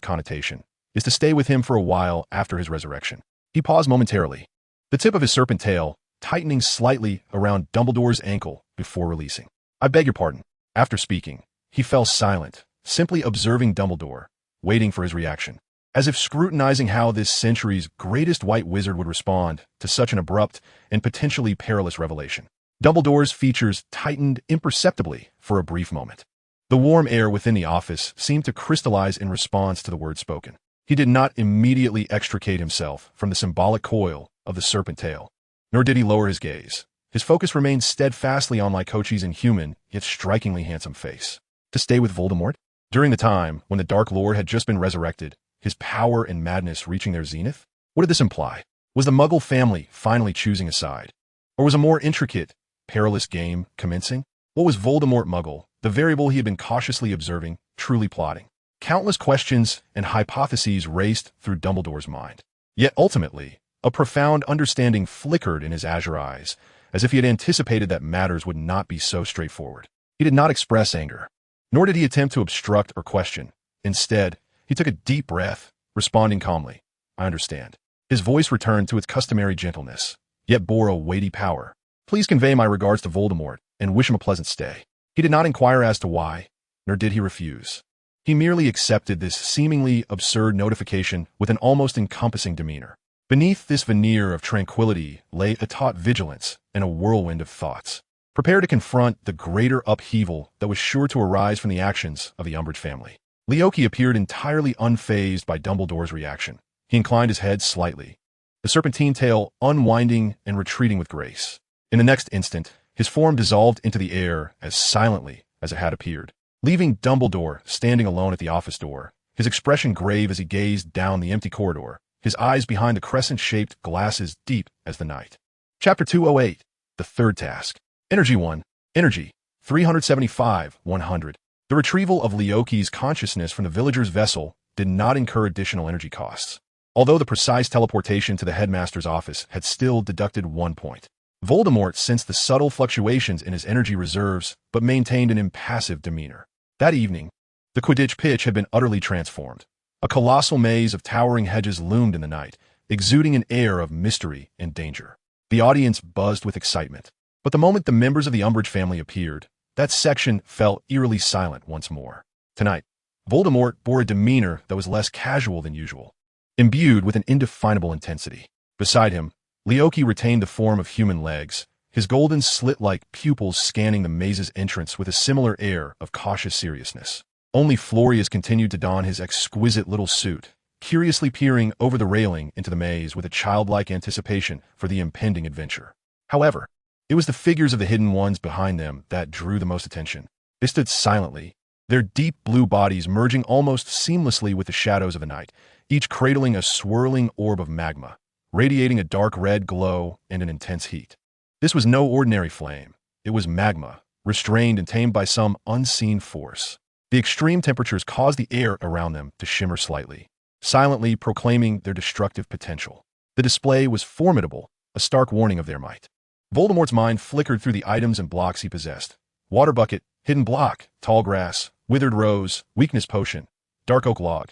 connotation, "is to stay with him for a while after his resurrection." He paused momentarily, the tip of his serpent tail tightening slightly around Dumbledore's ankle before releasing. "I beg your pardon." After speaking, he fell silent, simply observing Dumbledore, waiting for his reaction, as if scrutinizing how this century's greatest white wizard would respond to such an abrupt and potentially perilous revelation. Dumbledore's features tightened imperceptibly for a brief moment. The warm air within the office seemed to crystallize in response to the words spoken. He did not immediately extricate himself from the symbolic coil of the serpent tail, nor did he lower his gaze. His focus remained steadfastly on Lycochi's inhuman, yet strikingly handsome face. To stay with Voldemort? During the time when the Dark Lord had just been resurrected, his power and madness reaching their zenith? What did this imply? Was the Muggle family finally choosing a side? Or was a more intricate, perilous game commencing? What was Voldemort Muggle, the variable he had been cautiously observing, truly plotting? Countless questions and hypotheses raced through Dumbledore's mind. Yet ultimately, a profound understanding flickered in his azure eyes, as if he had anticipated that matters would not be so straightforward. He did not express anger, nor did he attempt to obstruct or question. Instead, he took a deep breath, responding calmly, "I understand." His voice returned to its customary gentleness, yet bore a weighty power. "Please convey my regards to Voldemort, and wish him a pleasant stay." He did not inquire as to why, nor did he refuse. He merely accepted this seemingly absurd notification with an almost encompassing demeanor. Beneath this veneer of tranquility lay a taut vigilance and a whirlwind of thoughts, prepared to confront the greater upheaval that was sure to arise from the actions of the Umbridge family. Lycochi appeared entirely unfazed by Dumbledore's reaction, He inclined his head slightly, the serpentine tail unwinding and retreating with grace. In the next instant, his form dissolved into the air as silently as it had appeared, leaving Dumbledore standing alone at the office door, his expression grave as he gazed down the empty corridor, his eyes behind the crescent-shaped glasses deep as the night. Chapter 208, The Third Task. Energy 1. Energy. 375-100. The retrieval of Leoki's consciousness from the villager's vessel did not incur additional energy costs, although the precise teleportation to the headmaster's office had still deducted 1 point. Voldemort sensed the subtle fluctuations in his energy reserves, but maintained an impassive demeanor. That evening, the Quidditch pitch had been utterly transformed. A colossal maze of towering hedges loomed in the night, exuding an air of mystery and danger. The audience buzzed with excitement. But the moment the members of the Umbridge family appeared, that section fell eerily silent once more. Tonight, Voldemort bore a demeanor that was less casual than usual, imbued with an indefinable intensity. Beside him, Leoki retained the form of human legs, his golden slit-like pupils scanning the maze's entrance with a similar air of cautious seriousness. Only Florius continued to don his exquisite little suit, curiously peering over the railing into the maze with a childlike anticipation for the impending adventure. However, it was the figures of the hidden ones behind them that drew the most attention. They stood silently, their deep blue bodies merging almost seamlessly with the shadows of the night, each cradling a swirling orb of magma, radiating a dark red glow and an intense heat. This was no ordinary flame. It was magma, restrained and tamed by some unseen force. The extreme temperatures caused the air around them to shimmer slightly, silently proclaiming their destructive potential. The display was formidable, a stark warning of their might. Voldemort's mind flickered through the items and blocks he possessed. Water bucket, hidden block, tall grass, withered rose, weakness potion, dark oak log,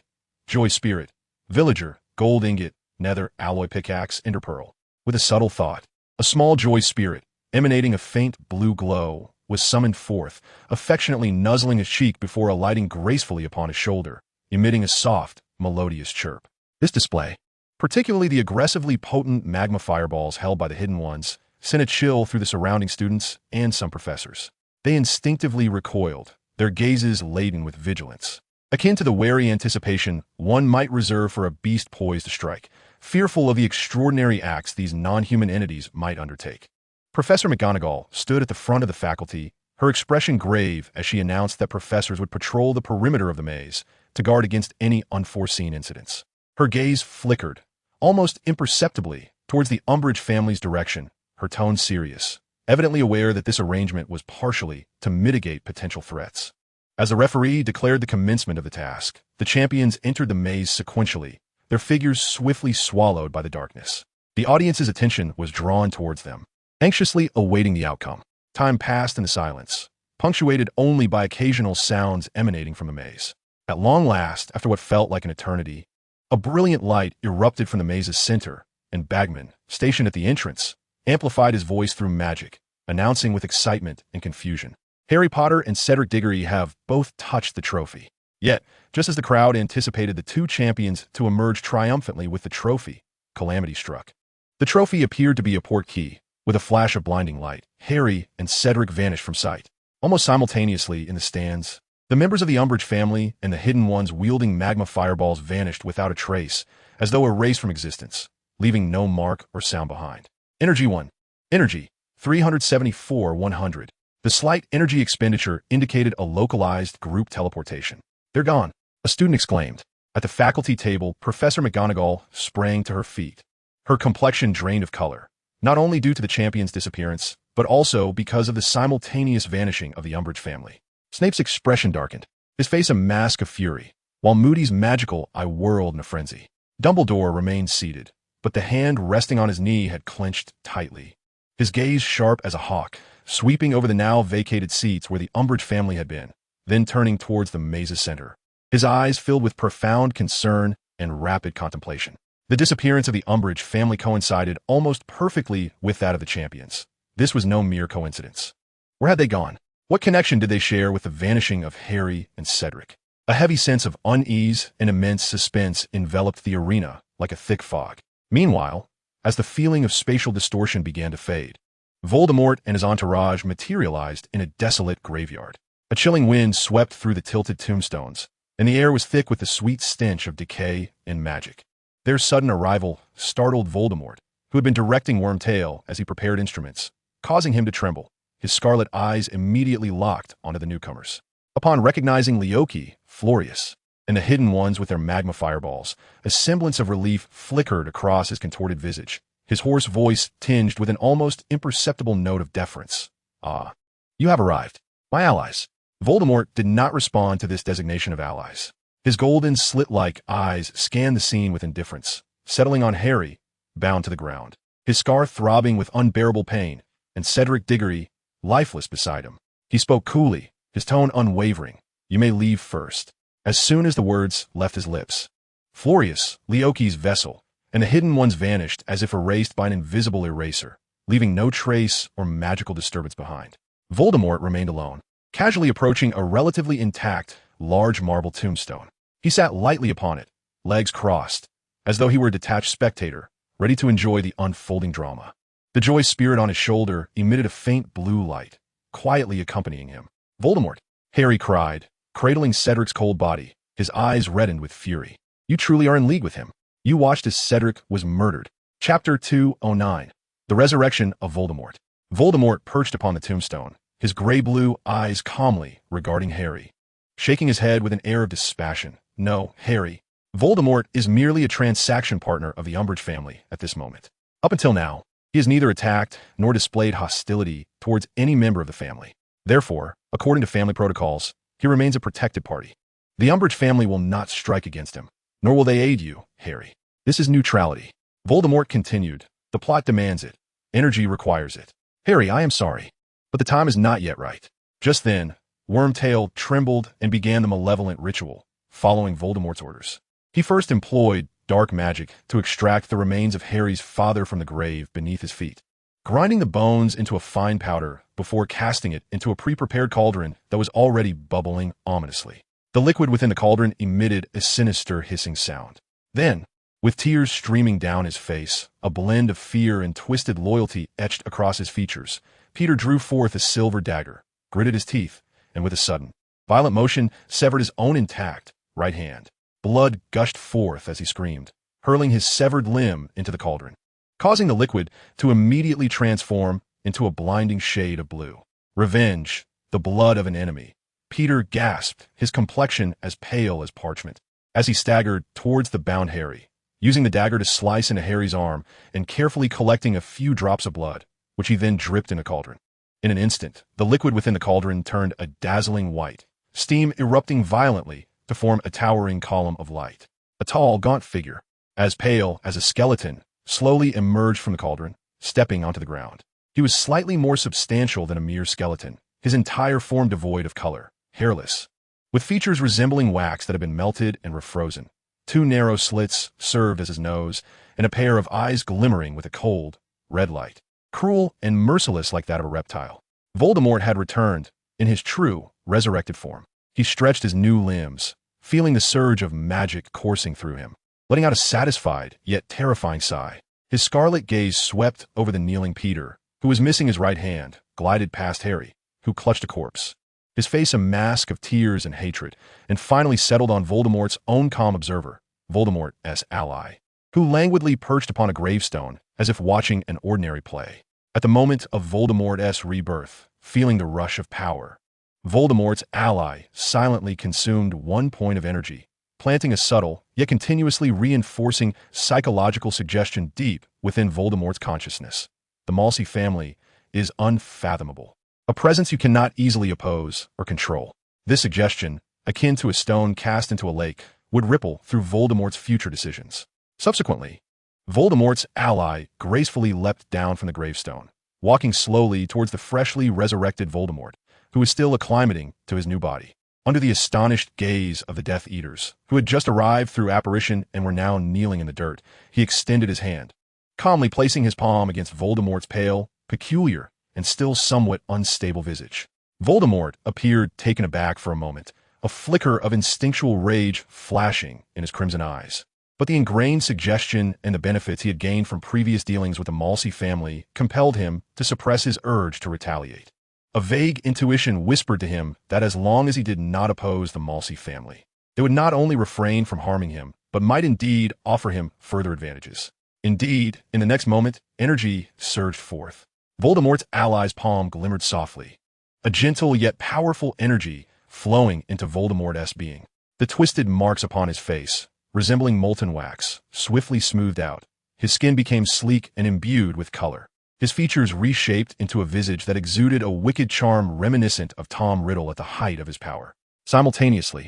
joy spirit, villager, gold ingot, nether, alloy pickaxe, ender pearl. With a subtle thought, a small joy spirit, emanating a faint blue glow, was summoned forth, affectionately nuzzling his cheek before alighting gracefully upon his shoulder, emitting a soft, melodious chirp. This display, particularly the aggressively potent magma fireballs held by the hidden ones, sent a chill through the surrounding students and some professors. They instinctively recoiled, their gazes laden with vigilance, akin to the wary anticipation one might reserve for a beast poised to strike, fearful of the extraordinary acts these non-human entities might undertake. Professor McGonagall stood at the front of the faculty, her expression grave as she announced that professors would patrol the perimeter of the maze to guard against any unforeseen incidents. Her gaze flickered, almost imperceptibly, towards the Umbridge family's direction, her tone serious, evidently aware that this arrangement was partially to mitigate potential threats. As the referee declared the commencement of the task, the champions entered the maze sequentially, their figures swiftly swallowed by the darkness. The audience's attention was drawn towards them, anxiously awaiting the outcome. Time passed in the silence, punctuated only by occasional sounds emanating from the maze. At long last, after what felt like an eternity, a brilliant light erupted from the maze's center, and Bagman, stationed at the entrance, amplified his voice through magic, announcing with excitement and confusion, "Harry Potter and Cedric Diggory have both touched the trophy." Yet, just as the crowd anticipated the two champions to emerge triumphantly with the trophy, calamity struck. The trophy appeared to be a portkey. With a flash of blinding light, Harry and Cedric vanished from sight. Almost simultaneously in the stands, the members of the Umbridge family and the hidden ones wielding magma fireballs vanished without a trace, as though erased from existence, leaving no mark or sound behind. Energy 1. Energy. 374-100. The slight energy expenditure indicated a localized group teleportation. "They're gone," a student exclaimed. At the faculty table, Professor McGonagall sprang to her feet, her complexion drained of color, not only due to the champion's disappearance, but also because of the simultaneous vanishing of the Umbridge family. Snape's expression darkened, his face a mask of fury, while Moody's magical eye whirled in a frenzy. Dumbledore remained seated, but the hand resting on his knee had clenched tightly, his gaze sharp as a hawk, sweeping over the now vacated seats where the Umbridge family had been, then turning towards the maze's center, his eyes filled with profound concern and rapid contemplation. The disappearance of the Umbridge family coincided almost perfectly with that of the champions. This was no mere coincidence. Where had they gone? What connection did they share with the vanishing of Harry and Cedric? A heavy sense of unease and immense suspense enveloped the arena like a thick fog. Meanwhile, as the feeling of spatial distortion began to fade, Voldemort and his entourage materialized in a desolate graveyard. A chilling wind swept through the tilted tombstones, and the air was thick with the sweet stench of decay and magic. Their sudden arrival startled Voldemort, who had been directing Wormtail as he prepared instruments, causing him to tremble. His scarlet eyes immediately locked onto the newcomers. Upon recognizing Leoki, Florius, and the hidden ones with their magma fireballs, a semblance of relief flickered across his contorted visage, his hoarse voice tinged with an almost imperceptible note of deference. "Ah, you have arrived. My allies." Voldemort did not respond to this designation of allies. His golden slit-like eyes scanned the scene with indifference, settling on Harry, bound to the ground, his scar throbbing with unbearable pain, and Cedric Diggory, lifeless beside him. He spoke coolly, his tone unwavering. "You may leave first." As soon as the words left his lips, Florius, Leoki's vessel, and the hidden ones vanished as if erased by an invisible eraser, leaving no trace or magical disturbance behind. Voldemort remained alone, casually approaching a relatively intact, large marble tombstone. He sat lightly upon it, legs crossed, as though he were a detached spectator, ready to enjoy the unfolding drama. The joy spirit on his shoulder emitted a faint blue light, quietly accompanying him. "Voldemort!" Harry cried, cradling Cedric's cold body, his eyes reddened with fury. "You truly are in league with him. You watched as Cedric was murdered." Chapter 209. The Resurrection of Voldemort. Voldemort perched upon the tombstone, his gray-blue eyes calmly regarding Harry, shaking his head with an air of dispassion. "No, Harry. Voldemort is merely a transaction partner of the Umbridge family at this moment. Up until now, he has neither attacked nor displayed hostility towards any member of the family. Therefore, according to family protocols, he remains a protected party. The Umbridge family will not strike against him, nor will they aid you, Harry. This is neutrality." Voldemort continued. "The plot demands it. Energy requires it. Harry, I am sorry, but the time is not yet right." Just then, Wormtail trembled and began the malevolent ritual, following Voldemort's orders. He first employed dark magic to extract the remains of Harry's father from the grave beneath his feet, grinding the bones into a fine powder before casting it into a pre-prepared cauldron that was already bubbling ominously. The liquid within the cauldron emitted a sinister hissing sound. Then, with tears streaming down his face, a blend of fear and twisted loyalty etched across his features, Peter drew forth a silver dagger, gritted his teeth, and with a sudden, violent motion severed his own intact right hand. Blood gushed forth as he screamed, hurling his severed limb into the cauldron, causing the liquid to immediately transform into a blinding shade of blue. Revenge, the blood of an enemy. Peter gasped, his complexion as pale as parchment, as he staggered towards the bound Harry, using the dagger to slice into Harry's arm and carefully collecting a few drops of blood, which he then dripped in a cauldron. In an instant, the liquid within the cauldron turned a dazzling white, steam erupting violently to form a towering column of light. A tall, gaunt figure, as pale as a skeleton, slowly emerged from the cauldron, stepping onto the ground. He was slightly more substantial than a mere skeleton, his entire form devoid of color, hairless, with features resembling wax that had been melted and refrozen. 2 narrow slits served as his nose, and a pair of eyes glimmering with a cold, red light, cruel and merciless like that of a reptile. Voldemort had returned, in his true, resurrected form. He stretched his new limbs, feeling the surge of magic coursing through him, letting out a satisfied, yet terrifying sigh. His scarlet gaze swept over the kneeling Peter, who was missing his right hand, glided past Harry, who clutched a corpse, his face a mask of tears and hatred, and finally settled on Voldemort's own calm observer, Voldemort's ally, who languidly perched upon a gravestone as if watching an ordinary play. At the moment of Voldemort's rebirth, feeling the rush of power, Voldemort's ally silently consumed 1 point of energy, planting a subtle, yet continuously reinforcing psychological suggestion deep within Voldemort's consciousness. The Msi family is unfathomable, a presence you cannot easily oppose or control. This suggestion, akin to a stone cast into a lake, would ripple through Voldemort's future decisions. Subsequently, Voldemort's ally gracefully leapt down from the gravestone, walking slowly towards the freshly resurrected Voldemort, who was still acclimating to his new body. Under the astonished gaze of the Death Eaters, who had just arrived through apparition and were now kneeling in the dirt, he extended his hand, calmly placing his palm against Voldemort's pale, peculiar, and still somewhat unstable visage. Voldemort appeared taken aback for a moment, a flicker of instinctual rage flashing in his crimson eyes. But the ingrained suggestion and the benefits he had gained from previous dealings with the Msi family compelled him to suppress his urge to retaliate. A vague intuition whispered to him that as long as he did not oppose the Msi family, they would not only refrain from harming him, but might indeed offer him further advantages. Indeed, in the next moment, energy surged forth. Voldemort's ally's palm glimmered softly, a gentle yet powerful energy flowing into Voldemort's being. The twisted marks upon his face, resembling molten wax, swiftly smoothed out. His skin became sleek and imbued with color. His features reshaped into a visage that exuded a wicked charm reminiscent of Tom Riddle at the height of his power. Simultaneously,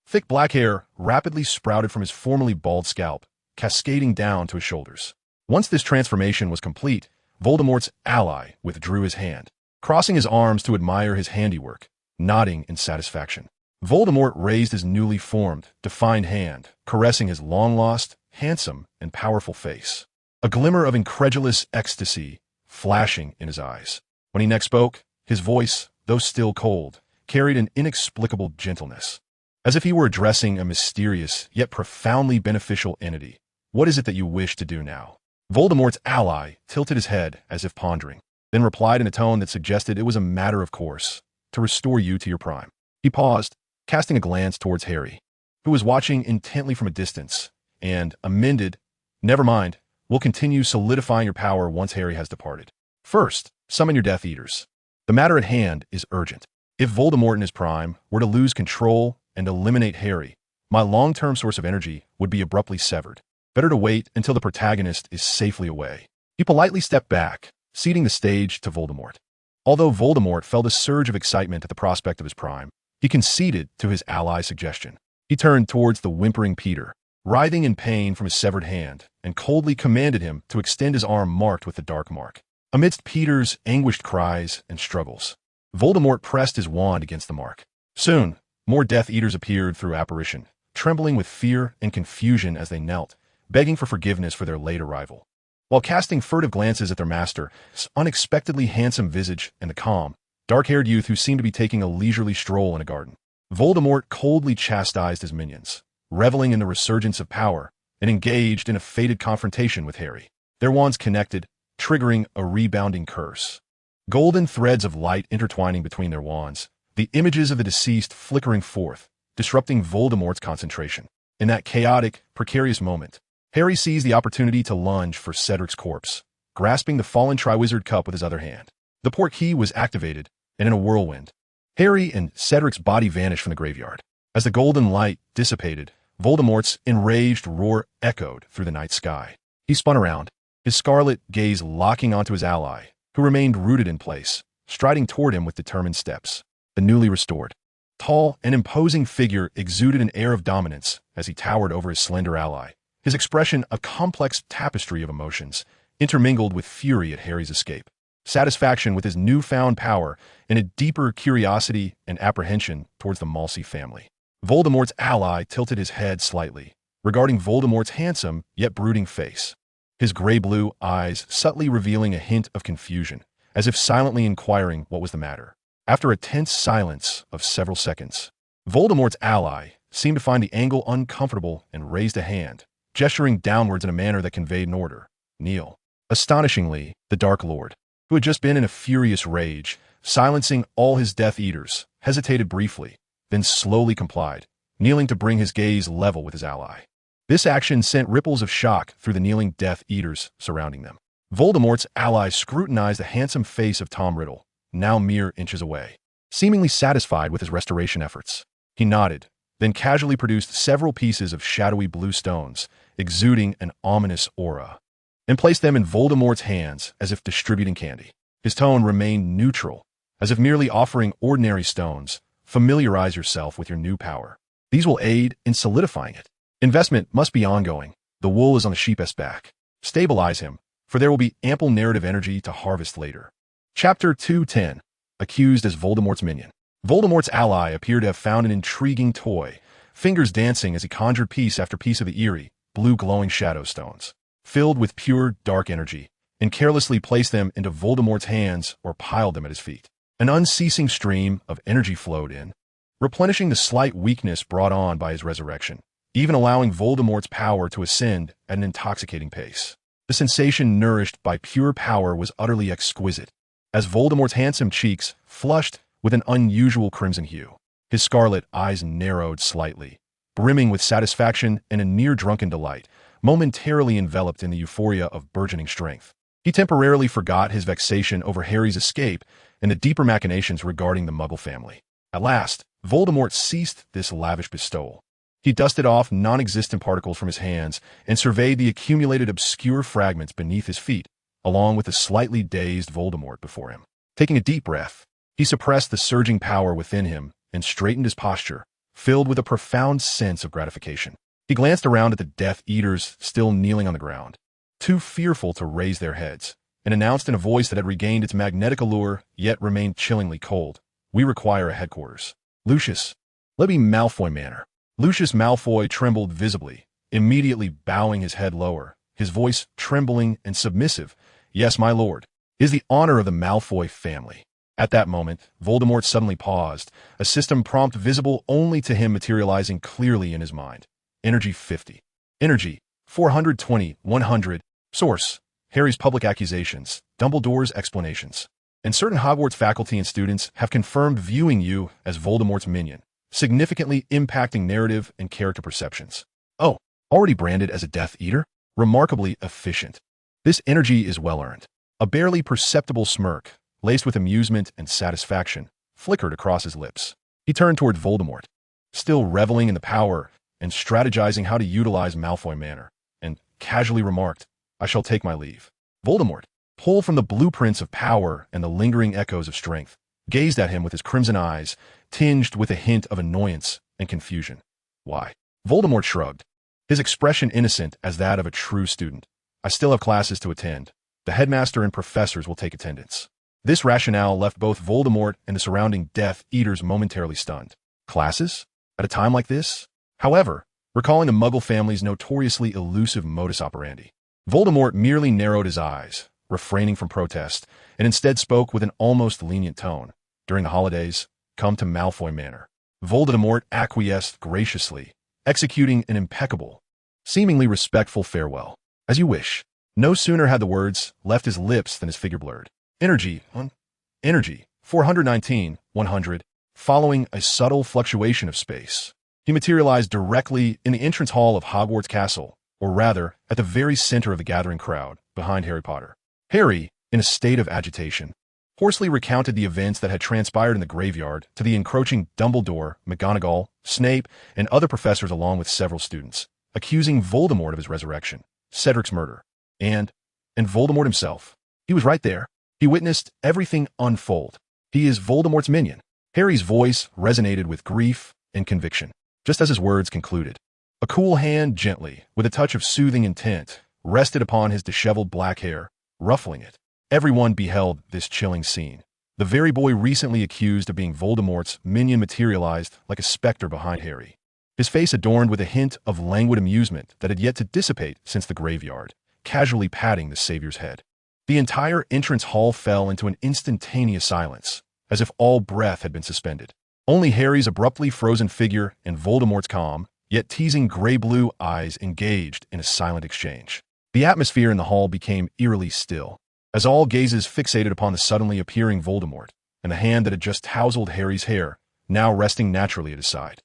thick black hair rapidly sprouted from his formerly bald scalp, cascading down to his shoulders. Once this transformation was complete, Voldemort's ally withdrew his hand, crossing his arms to admire his handiwork, nodding in satisfaction. Voldemort raised his newly formed, defined hand, caressing his long-lost, handsome, and powerful face. A glimmer of incredulous ecstasy flashing in his eyes. When he next spoke, his voice, though still cold, carried an inexplicable gentleness, as if he were addressing a mysterious yet profoundly beneficial entity. "What is it that you wish to do now?" Voldemort's ally tilted his head as if pondering, then replied in a tone that suggested it was a matter of course, to restore you to your prime. He paused, casting a glance towards Harry, who was watching intently from a distance, and amended, "Never mind, we'll continue solidifying your power once Harry has departed. First, summon your Death Eaters. The matter at hand is urgent. If Voldemort in his prime were to lose control and eliminate Harry, my long-term source of energy would be abruptly severed. Better to wait until the protagonist is safely away." He politely stepped back, ceding the stage to Voldemort. Although Voldemort felt a surge of excitement at the prospect of his prime, he conceded to his ally's suggestion. He turned towards the whimpering Peter, writhing in pain from his severed hand, and coldly commanded him to extend his arm marked with the dark mark. Amidst Peter's anguished cries and struggles, Voldemort pressed his wand against the mark. Soon, more Death Eaters appeared through apparition, trembling with fear and confusion as they knelt, begging for forgiveness for their late arrival. While casting furtive glances at their master's unexpectedly handsome visage and the calm, dark-haired youth who seemed to be taking a leisurely stroll in a garden, Voldemort coldly chastised his minions, reveling in the resurgence of power, and engaged in a fated confrontation with Harry. Their wands connected, triggering a rebounding curse. Golden threads of light intertwining between their wands, the images of the deceased flickering forth, disrupting Voldemort's concentration. In that chaotic, precarious moment, Harry seized the opportunity to lunge for Cedric's corpse, grasping the fallen Triwizard Cup with his other hand. The port key was activated, and in a whirlwind, Harry and Cedric's body vanished from the graveyard. As the golden light dissipated, Voldemort's enraged roar echoed through the night sky. He spun around, his scarlet gaze locking onto his ally, who remained rooted in place, striding toward him with determined steps. The newly restored, tall and imposing figure exuded an air of dominance as he towered over his slender ally, his expression a complex tapestry of emotions, intermingled with fury at Harry's escape, satisfaction with his newfound power, and a deeper curiosity and apprehension towards the Malsey family. Voldemort's ally tilted his head slightly, regarding Voldemort's handsome yet brooding face, his gray-blue eyes subtly revealing a hint of confusion, as if silently inquiring what was the matter. After a tense silence of several seconds, Voldemort's ally seemed to find the angle uncomfortable and raised a hand, gesturing downwards in a manner that conveyed an order. "Kneel." Astonishingly, the Dark Lord, who had just been in a furious rage, silencing all his Death Eaters, hesitated briefly, then slowly complied, kneeling to bring his gaze level with his ally. This action sent ripples of shock through the kneeling Death Eaters surrounding them. Voldemort's ally scrutinized the handsome face of Tom Riddle, now mere inches away. Seemingly satisfied with his restoration efforts, he nodded, then casually produced several pieces of shadowy blue stones, exuding an ominous aura, and placed them in Voldemort's hands as if distributing candy. His tone remained neutral, as if merely offering ordinary stones. "Familiarize yourself with your new power. These will aid in solidifying it. Investment must be ongoing. The wool is on the sheep's back. Stabilize him, for there will be ample narrative energy to harvest later." Chapter 210. Accused as Voldemort's minion. Voldemort's ally appeared to have found an intriguing toy, fingers dancing as he conjured piece after piece of the eerie, blue glowing shadow stones, filled with pure, dark energy, and carelessly placed them into Voldemort's hands or piled them at his feet. An unceasing stream of energy flowed in, replenishing the slight weakness brought on by his resurrection, even allowing Voldemort's power to ascend at an intoxicating pace. The sensation nourished by pure power was utterly exquisite, as Voldemort's handsome cheeks flushed with an unusual crimson hue. His scarlet eyes narrowed slightly, brimming with satisfaction and a near-drunken delight, momentarily enveloped in the euphoria of burgeoning strength. He temporarily forgot his vexation over Harry's escape and the deeper machinations regarding the Muggle family. At last, Voldemort ceased this lavish bestowal. He dusted off non-existent particles from his hands and surveyed the accumulated obscure fragments beneath his feet, along with the slightly dazed Voldemort before him. Taking a deep breath, he suppressed the surging power within him and straightened his posture, filled with a profound sense of gratification. He glanced around at the Death Eaters still kneeling on the ground, too fearful to raise their heads, and announced in a voice that had regained its magnetic allure yet remained chillingly cold, "We require a headquarters. Lucius, let me Malfoy Manor." Lucius Malfoy trembled visibly, immediately bowing his head lower, his voice trembling and submissive. "Yes, my lord. It is the honor of the Malfoy family." At that moment, Voldemort suddenly paused, a system prompt visible only to him materializing clearly in his mind. Energy 50. Energy 420, 100. Source: Harry's public accusations, Dumbledore's explanations. And certain Hogwarts faculty and students have confirmed viewing you as Voldemort's minion, significantly impacting narrative and character perceptions. Oh, already branded as a Death Eater? Remarkably efficient. This energy is well-earned. A barely perceptible smirk, laced with amusement and satisfaction, flickered across his lips. He turned toward Voldemort, still reveling in the power and strategizing how to utilize Malfoy Manor, and casually remarked, "I shall take my leave." Voldemort, pulled from the blueprints of power and the lingering echoes of strength, gazed at him with his crimson eyes, tinged with a hint of annoyance and confusion. "Why?" Voldemort shrugged, his expression innocent as that of a true student. "I still have classes to attend. The headmaster and professors will take attendance." This rationale left both Voldemort and the surrounding Death Eaters momentarily stunned. Classes? At a time like this? However, recalling the Muggle family's notoriously elusive modus operandi, Voldemort merely narrowed his eyes, refraining from protest, and instead spoke with an almost lenient tone. "During the holidays, come to Malfoy Manor." Voldemort acquiesced graciously, executing an impeccable, seemingly respectful farewell. "As you wish." No sooner had the words left his lips than his figure blurred. Energy 419, 100. Following a subtle fluctuation of space, he materialized directly in the entrance hall of Hogwarts Castle, or rather, at the very center of the gathering crowd, behind Harry Potter. Harry, in a state of agitation, hoarsely recounted the events that had transpired in the graveyard to the encroaching Dumbledore, McGonagall, Snape, and other professors along with several students, accusing Voldemort of his resurrection, Cedric's murder, and Voldemort himself. He was right there. He witnessed everything unfold. He is Voldemort's minion. Harry's voice resonated with grief and conviction. Just as his words concluded, a cool hand gently, with a touch of soothing intent, rested upon his disheveled black hair, ruffling it. Everyone beheld this chilling scene. The very boy recently accused of being Voldemort's minion materialized like a specter behind Harry, his face adorned with a hint of languid amusement that had yet to dissipate since the graveyard, casually patting the savior's head. The entire entrance hall fell into an instantaneous silence, as if all breath had been suspended. Only Harry's abruptly frozen figure and Voldemort's calm, yet teasing gray-blue eyes engaged in a silent exchange. The atmosphere in the hall became eerily still, as all gazes fixated upon the suddenly appearing Voldemort, and the hand that had just tousled Harry's hair, now resting naturally at his side.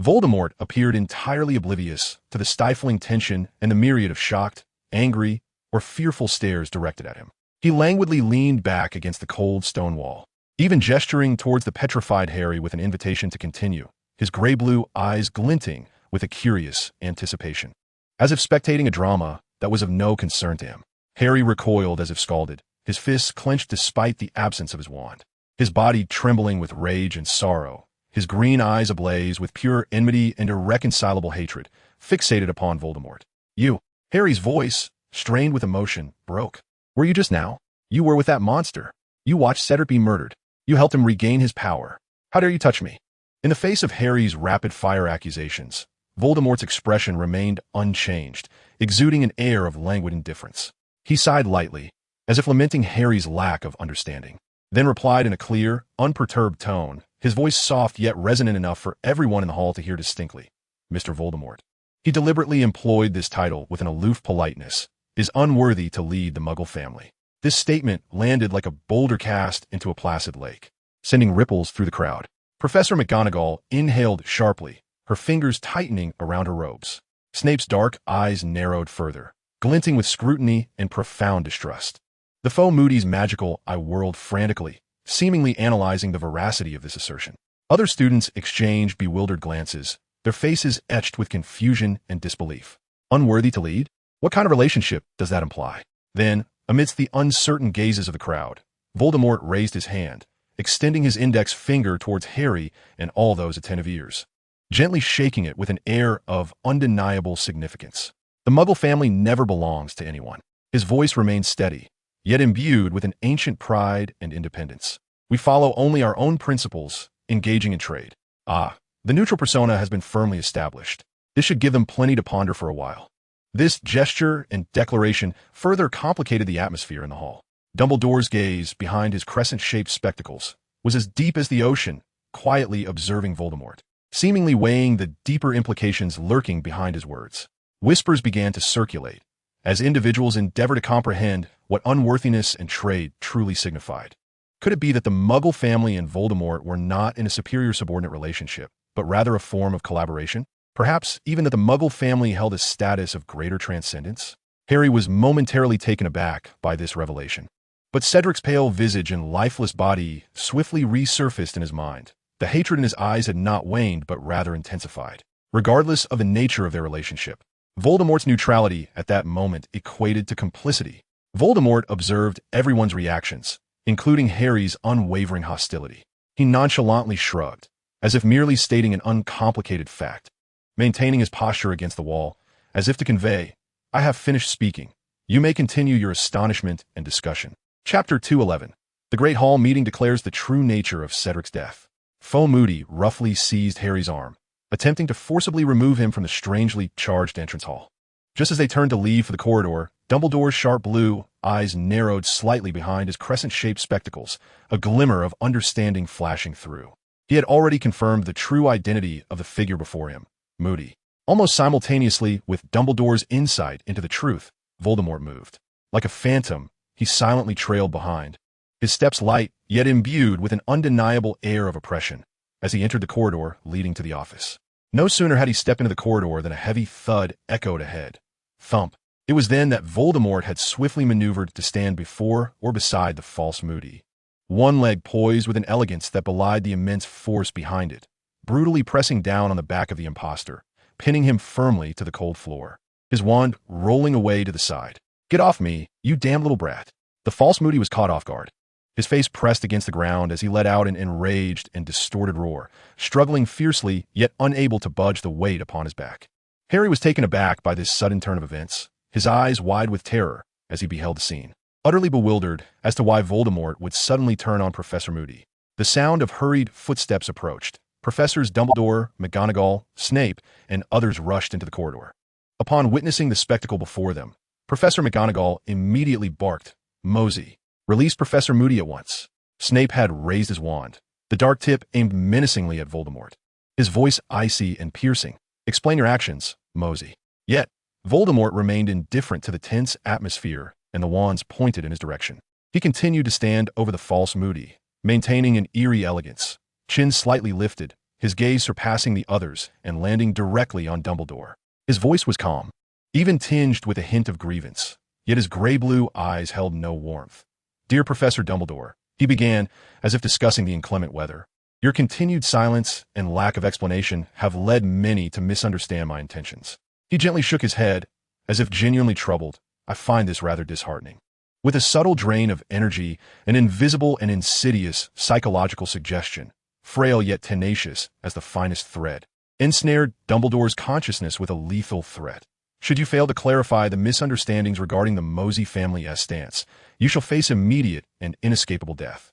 Voldemort appeared entirely oblivious to the stifling tension and the myriad of shocked, angry, or fearful stares directed at him. He languidly leaned back against the cold stone wall, even gesturing towards the petrified Harry with an invitation to continue, his gray-blue eyes glinting with a curious anticipation. As if spectating a drama that was of no concern to him, Harry recoiled as if scalded, his fists clenched despite the absence of his wand, his body trembling with rage and sorrow, his green eyes ablaze with pure enmity and irreconcilable hatred, fixated upon Voldemort. "You!" Harry's voice, strained with emotion, broke. "Were you just now? You were with that monster. You watched Cedric be murdered. You helped him regain his power. How dare you touch me?" In the face of Harry's rapid-fire accusations, Voldemort's expression remained unchanged, exuding an air of languid indifference. He sighed lightly, as if lamenting Harry's lack of understanding, then replied in a clear, unperturbed tone, his voice soft yet resonant enough for everyone in the hall to hear distinctly. "Mr. Voldemort." He deliberately employed this title with an aloof politeness, "is unworthy to lead the Muggle family." This statement landed like a boulder cast into a placid lake, sending ripples through the crowd. Professor McGonagall inhaled sharply, her fingers tightening around her robes. Snape's dark eyes narrowed further, glinting with scrutiny and profound distrust. The foe Moody's magical eye whirled frantically, seemingly analyzing the veracity of this assertion. Other students exchanged bewildered glances, their faces etched with confusion and disbelief. Unworthy to lead? What kind of relationship does that imply? Then, amidst the uncertain gazes of the crowd, Voldemort raised his hand, extending his index finger towards Harry and all those attentive ears, gently shaking it with an air of undeniable significance. The Muggle family never belongs to anyone. His voice remained steady, yet imbued with an ancient pride and independence. We follow only our own principles, engaging in trade. The neutral persona has been firmly established. This should give them plenty to ponder for a while. This gesture and declaration further complicated the atmosphere in the hall. Dumbledore's gaze, behind his crescent-shaped spectacles, was as deep as the ocean, quietly observing Voldemort, seemingly weighing the deeper implications lurking behind his words. Whispers began to circulate, as individuals endeavored to comprehend what unworthiness and trade truly signified. Could it be that the Muggle family and Voldemort were not in a superior-subordinate relationship, but rather a form of collaboration? Perhaps even that the Muggle family held a status of greater transcendence? Harry was momentarily taken aback by this revelation. But Cedric's pale visage and lifeless body swiftly resurfaced in his mind. The hatred in his eyes had not waned, but rather intensified. Regardless of the nature of their relationship, Voldemort's neutrality at that moment equated to complicity. Voldemort observed everyone's reactions, including Harry's unwavering hostility. He nonchalantly shrugged, as if merely stating an uncomplicated fact, maintaining his posture against the wall, as if to convey, "I have finished speaking. You may continue your astonishment and discussion." Chapter 211. The Great Hall meeting declares the true nature of Cedric's death. Foe Moody roughly seized Harry's arm, attempting to forcibly remove him from the strangely charged entrance hall. Just as they turned to leave for the corridor, Dumbledore's sharp blue eyes narrowed slightly behind his crescent-shaped spectacles, a glimmer of understanding flashing through. He had already confirmed the true identity of the figure before him, Moody. Almost simultaneously with Dumbledore's insight into the truth, Voldemort moved. Like a phantom, he silently trailed behind, his steps light, yet imbued with an undeniable air of oppression, as he entered the corridor leading to the office. No sooner had he stepped into the corridor than a heavy thud echoed ahead. Thump. It was then that Voldemort had swiftly maneuvered to stand before or beside the false Moody. One leg poised with an elegance that belied the immense force behind it, brutally pressing down on the back of the impostor, pinning him firmly to the cold floor, his wand rolling away to the side. "Get off me, you damn little brat." The false Moody was caught off guard. His face pressed against the ground as he let out an enraged and distorted roar, struggling fiercely yet unable to budge the weight upon his back. Harry was taken aback by this sudden turn of events, his eyes wide with terror as he beheld the scene, utterly bewildered as to why Voldemort would suddenly turn on Professor Moody. The sound of hurried footsteps approached. Professors Dumbledore, McGonagall, Snape, and others rushed into the corridor. Upon witnessing the spectacle before them, Professor McGonagall immediately barked, "Mosey, release Professor Moody at once." Snape had raised his wand, the dark tip aimed menacingly at Voldemort, his voice icy and piercing. "Explain your actions, Mosey." Yet, Voldemort remained indifferent to the tense atmosphere and the wands pointed in his direction. He continued to stand over the false Moody, maintaining an eerie elegance, chin slightly lifted, his gaze surpassing the others and landing directly on Dumbledore. His voice was calm, even tinged with a hint of grievance, yet his gray-blue eyes held no warmth. "Dear Professor Dumbledore," he began, as if discussing the inclement weather, "your continued silence and lack of explanation have led many to misunderstand my intentions." He gently shook his head, as if genuinely troubled. "I find this rather disheartening." With a subtle drain of energy, an invisible and insidious psychological suggestion, frail yet tenacious as the finest thread, ensnared Dumbledore's consciousness with a lethal threat. "Should you fail to clarify the misunderstandings regarding the Mosey family's stance, you shall face immediate and inescapable death."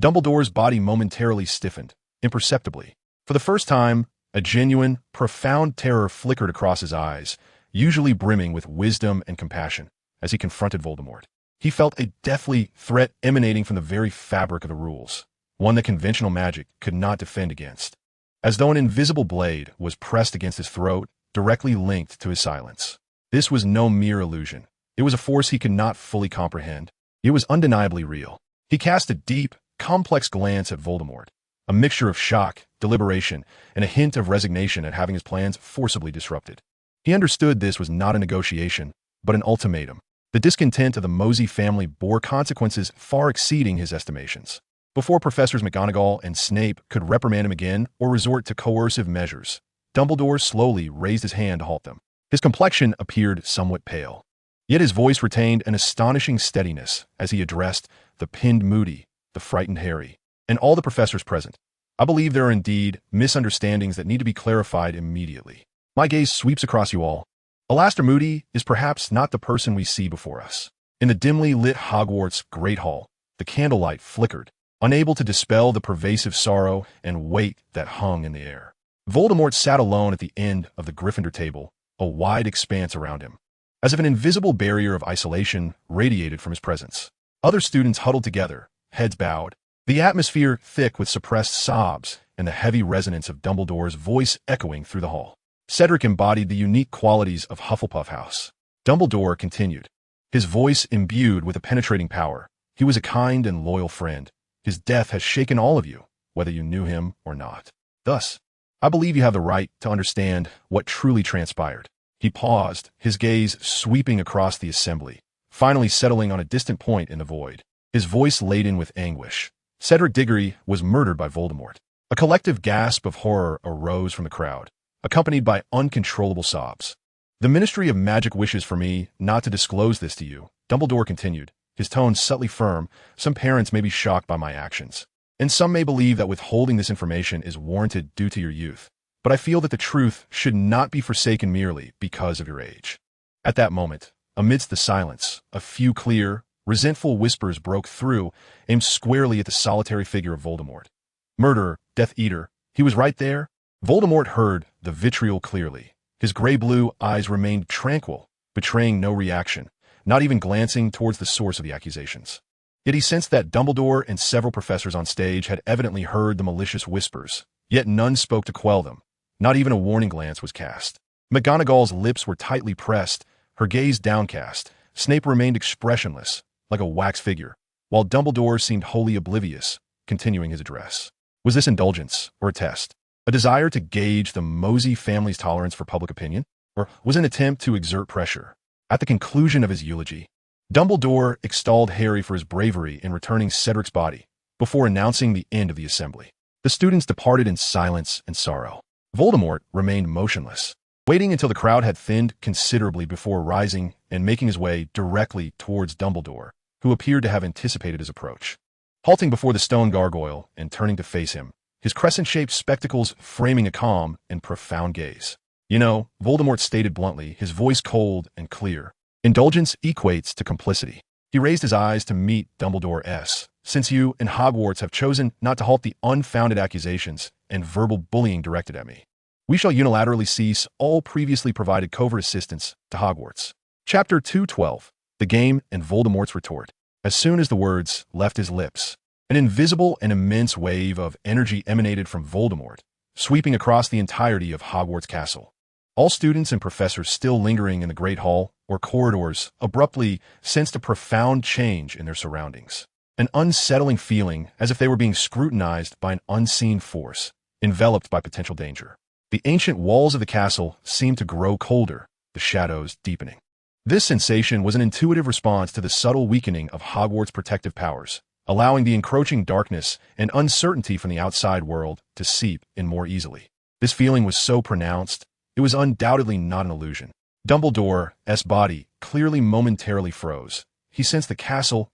Dumbledore's body momentarily stiffened, imperceptibly. For the first time, a genuine, profound terror flickered across his eyes, usually brimming with wisdom and compassion, as he confronted Voldemort. He felt a deathly threat emanating from the very fabric of the rules, one that conventional magic could not defend against. As though an invisible blade was pressed against his throat, directly linked to his silence. This was no mere illusion. It was a force he could not fully comprehend. It was undeniably real. He cast a deep, complex glance at Voldemort, a mixture of shock, deliberation, and a hint of resignation at having his plans forcibly disrupted. He understood this was not a negotiation, but an ultimatum. The discontent of the Msi family bore consequences far exceeding his estimations. Before Professors McGonagall and Snape could reprimand him again or resort to coercive measures, Dumbledore slowly raised his hand to halt them. His complexion appeared somewhat pale. Yet his voice retained an astonishing steadiness as he addressed the pinned Moody, the frightened Harry, and all the professors present. I believe there are indeed misunderstandings that need to be clarified immediately. My gaze sweeps across you all. Alastor Moody is perhaps not the person we see before us. In the dimly lit Hogwarts Great Hall, the candlelight flickered, unable to dispel the pervasive sorrow and weight that hung in the air. Voldemort sat alone at the end of the Gryffindor table, a wide expanse around him, as if an invisible barrier of isolation radiated from his presence. Other students huddled together, heads bowed, the atmosphere thick with suppressed sobs and the heavy resonance of Dumbledore's voice echoing through the hall. Cedric embodied the unique qualities of Hufflepuff House. Dumbledore continued, his voice imbued with a penetrating power. He was a kind and loyal friend. His death has shaken all of you, whether you knew him or not. Thus, I believe you have the right to understand what truly transpired. He paused, his gaze sweeping across the assembly, finally settling on a distant point in the void, his voice laden with anguish. Cedric Diggory was murdered by Voldemort. A collective gasp of horror arose from the crowd, accompanied by uncontrollable sobs. The Ministry of Magic wishes for me not to disclose this to you, Dumbledore continued, his tone subtly firm. Some parents may be shocked by my actions, and some may believe that withholding this information is warranted due to your youth. But I feel that the truth should not be forsaken merely because of your age. At that moment, amidst the silence, a few clear, resentful whispers broke through, aimed squarely at the solitary figure of Voldemort. Murderer, Death Eater, he was right there. Voldemort heard the vitriol clearly. His gray-blue eyes remained tranquil, betraying no reaction, not even glancing towards the source of the accusations. Yet he sensed that Dumbledore and several professors on stage had evidently heard the malicious whispers, yet none spoke to quell them. Not even a warning glance was cast. McGonagall's lips were tightly pressed, her gaze downcast. Snape remained expressionless, like a wax figure, while Dumbledore seemed wholly oblivious, continuing his address. Was this indulgence, or a test? A desire to gauge the Msi family's tolerance for public opinion? Or was it an attempt to exert pressure? At the conclusion of his eulogy, Dumbledore extolled Harry for his bravery in returning Cedric's body, before announcing the end of the assembly. The students departed in silence and sorrow. Voldemort remained motionless, waiting until the crowd had thinned considerably before rising and making his way directly towards Dumbledore, who appeared to have anticipated his approach. Halting before the stone gargoyle and turning to face him, his crescent-shaped spectacles framing a calm and profound gaze. You know, Voldemort stated bluntly, his voice cold and clear, indulgence equates to complicity. He raised his eyes to meet Dumbledore's. Since you and Hogwarts have chosen not to halt the unfounded accusations and verbal bullying directed at me, we shall unilaterally cease all previously provided covert assistance to Hogwarts. Chapter 212, The Game and Voldemort's Retort. As soon as the words left his lips, an invisible and immense wave of energy emanated from Voldemort, sweeping across the entirety of Hogwarts Castle. All students and professors still lingering in the Great Hall or corridors abruptly sensed a profound change in their surroundings. An unsettling feeling as if they were being scrutinized by an unseen force, enveloped by potential danger. The ancient walls of the castle seemed to grow colder, the shadows deepening. This sensation was an intuitive response to the subtle weakening of Hogwarts' protective powers, allowing the encroaching darkness and uncertainty from the outside world to seep in more easily. This feeling was so pronounced, it was undoubtedly not an illusion. Dumbledore's body clearly momentarily froze. He sensed the castle's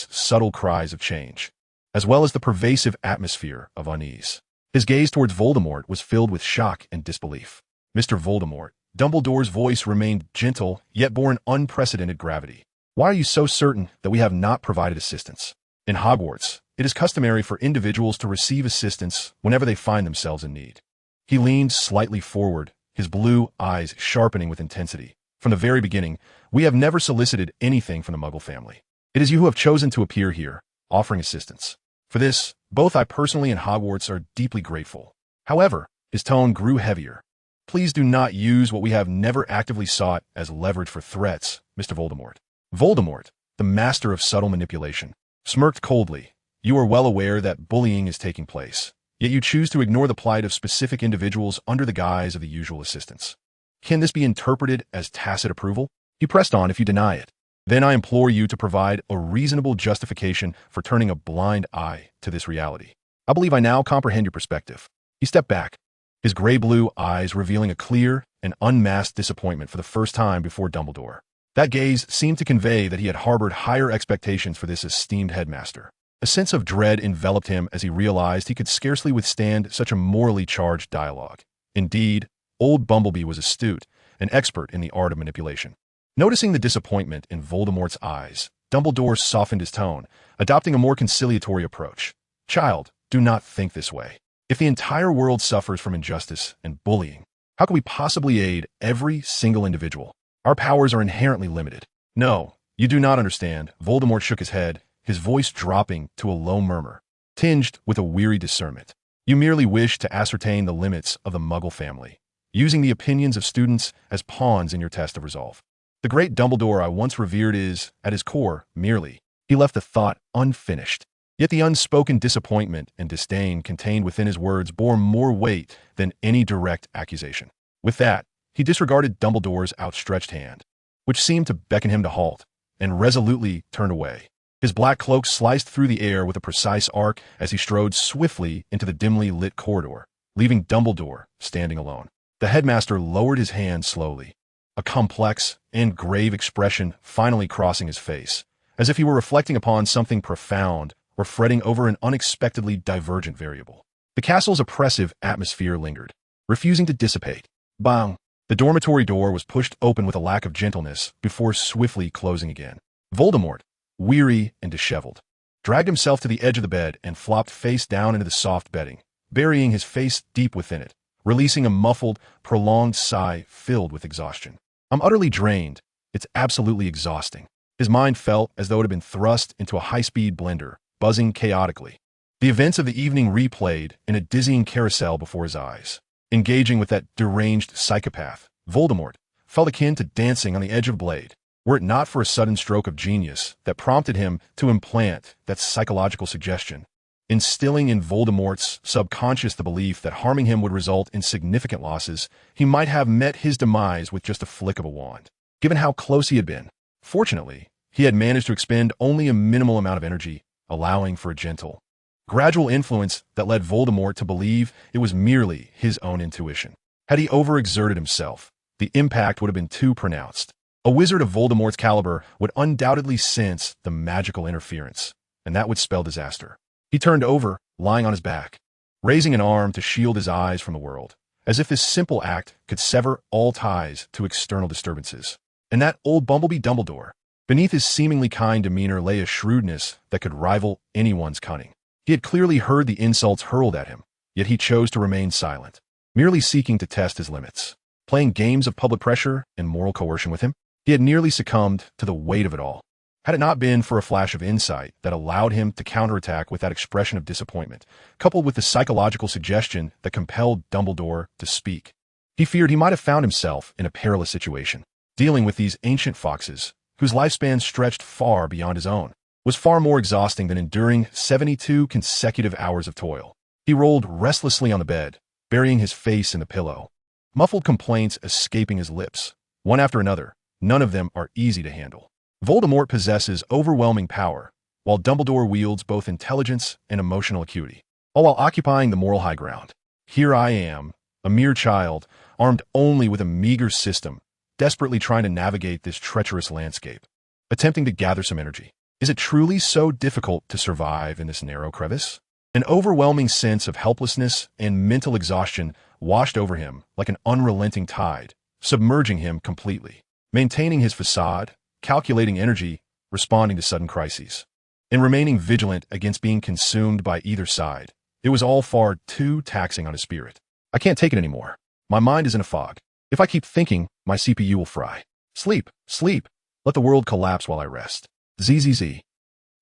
subtle cries of change, as well as the pervasive atmosphere of unease. His gaze towards Voldemort was filled with shock and disbelief. Mr. Voldemort, Dumbledore's voice remained gentle, yet bore an unprecedented gravity. Why are you so certain that we have not provided assistance? In Hogwarts, it is customary for individuals to receive assistance whenever they find themselves in need. He leaned slightly forward, his blue eyes sharpening with intensity. From the very beginning, we have never solicited anything from the Muggle family. It is you who have chosen to appear here, offering assistance. For this, both I personally and Hogwarts are deeply grateful. However, his tone grew heavier. Please do not use what we have never actively sought as leverage for threats, Mr. Voldemort. Voldemort, the master of subtle manipulation, smirked coldly. You are well aware that bullying is taking place. yet you choose to ignore the plight of specific individuals under the guise of the usual assistance. Can this be interpreted as tacit approval? He pressed on if you deny it. Then I implore you to provide a reasonable justification for turning a blind eye to this reality. I believe I now comprehend your perspective. He stepped back, his gray-blue eyes revealing a clear and unmasked disappointment for the first time before Dumbledore. That gaze seemed to convey that he had harbored higher expectations for this esteemed headmaster. A sense of dread enveloped him as he realized he could scarcely withstand such a morally charged dialogue. Indeed, old Bumblebee was astute, an expert in the art of manipulation. Noticing the disappointment in Voldemort's eyes, Dumbledore softened his tone, adopting a more conciliatory approach. Child, do not think this way. If the entire world suffers from injustice and bullying, how can we possibly aid every single individual? Our powers are inherently limited. No, you do not understand. Voldemort shook his head, his voice dropping to a low murmur, tinged with a weary discernment. You merely wish to ascertain the limits of the Muggle family, using the opinions of students as pawns in your test of resolve. The great Dumbledore I once revered is, at his core, merely. He left the thought unfinished. Yet the unspoken disappointment and disdain contained within his words bore more weight than any direct accusation. With that, he disregarded Dumbledore's outstretched hand, which seemed to beckon him to halt, and resolutely turned away. His black cloak sliced through the air with a precise arc as he strode swiftly into the dimly lit corridor, leaving Dumbledore standing alone. The headmaster lowered his hand slowly, a complex and grave expression finally crossing his face, as if he were reflecting upon something profound or fretting over an unexpectedly divergent variable. The castle's oppressive atmosphere lingered, refusing to dissipate. Bang! The dormitory door was pushed open with a lack of gentleness before swiftly closing again. Voldemort, weary and disheveled, dragged himself to the edge of the bed and flopped face down into the soft bedding, burying his face deep within it, releasing a muffled, prolonged sigh filled with exhaustion. I'm utterly drained. It's absolutely exhausting. His mind felt as though it had been thrust into a high-speed blender, buzzing chaotically. The events of the evening replayed in a dizzying carousel before his eyes. Engaging with that deranged psychopath, Voldemort, felt akin to dancing on the edge of a blade, were it not for a sudden stroke of genius that prompted him to implant that psychological suggestion, instilling in Voldemort's subconscious the belief that harming him would result in significant losses. He might have met his demise with just a flick of a wand. Given how close he had been, fortunately, he had managed to expend only a minimal amount of energy, allowing for a gentle, gradual influence that led Voldemort to believe it was merely his own intuition. Had he overexerted himself, the impact would have been too pronounced. A wizard of Voldemort's caliber would undoubtedly sense the magical interference, and that would spell disaster. He turned over, lying on his back, raising an arm to shield his eyes from the world, as if this simple act could sever all ties to external disturbances. And that old Bumblebee Dumbledore, beneath his seemingly kind demeanor lay a shrewdness that could rival anyone's cunning. He had clearly heard the insults hurled at him, yet he chose to remain silent, merely seeking to test his limits. Playing games of public pressure and moral coercion with him, he had nearly succumbed to the weight of it all. Had it not been for a flash of insight that allowed him to counterattack with that expression of disappointment, coupled with the psychological suggestion that compelled Dumbledore to speak, he feared he might have found himself in a perilous situation. Dealing with these ancient foxes, whose lifespan stretched far beyond his own, was far more exhausting than enduring 72 consecutive hours of toil. He rolled restlessly on the bed, burying his face in the pillow, muffled complaints escaping his lips, one after another. None of them are easy to handle. Voldemort possesses overwhelming power, while Dumbledore wields both intelligence and emotional acuity, all while occupying the moral high ground. Here I am, a mere child, armed only with a meager system, desperately trying to navigate this treacherous landscape, attempting to gather some energy. Is it truly so difficult to survive in this narrow crevice? An overwhelming sense of helplessness and mental exhaustion washed over him like an unrelenting tide, submerging him completely. Maintaining his facade, calculating energy, responding to sudden crises, and remaining vigilant against being consumed by either side. It was all far too taxing on his spirit. I can't take it anymore. My mind is in a fog. If I keep thinking, my CPU will fry. Sleep, sleep. Let the world collapse while I rest. ZZZ.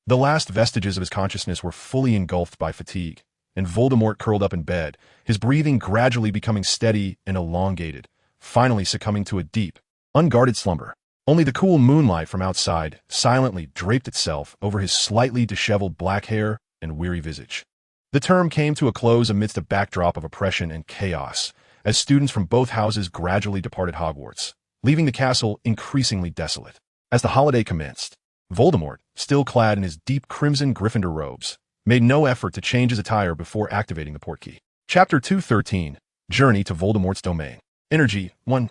The last vestiges of his consciousness were fully engulfed by fatigue, and Voldemort curled up in bed, his breathing gradually becoming steady and elongated, finally succumbing to a deep, unguarded slumber. Only the cool moonlight from outside silently draped itself over his slightly disheveled black hair and weary visage. The term came to a close amidst a backdrop of oppression and chaos, as students from both houses gradually departed Hogwarts, leaving the castle increasingly desolate. As the holiday commenced, Voldemort, still clad in his deep crimson Gryffindor robes, made no effort to change his attire before activating the portkey. Chapter 213, Journey to Voldemort's Domain. Energy, 1.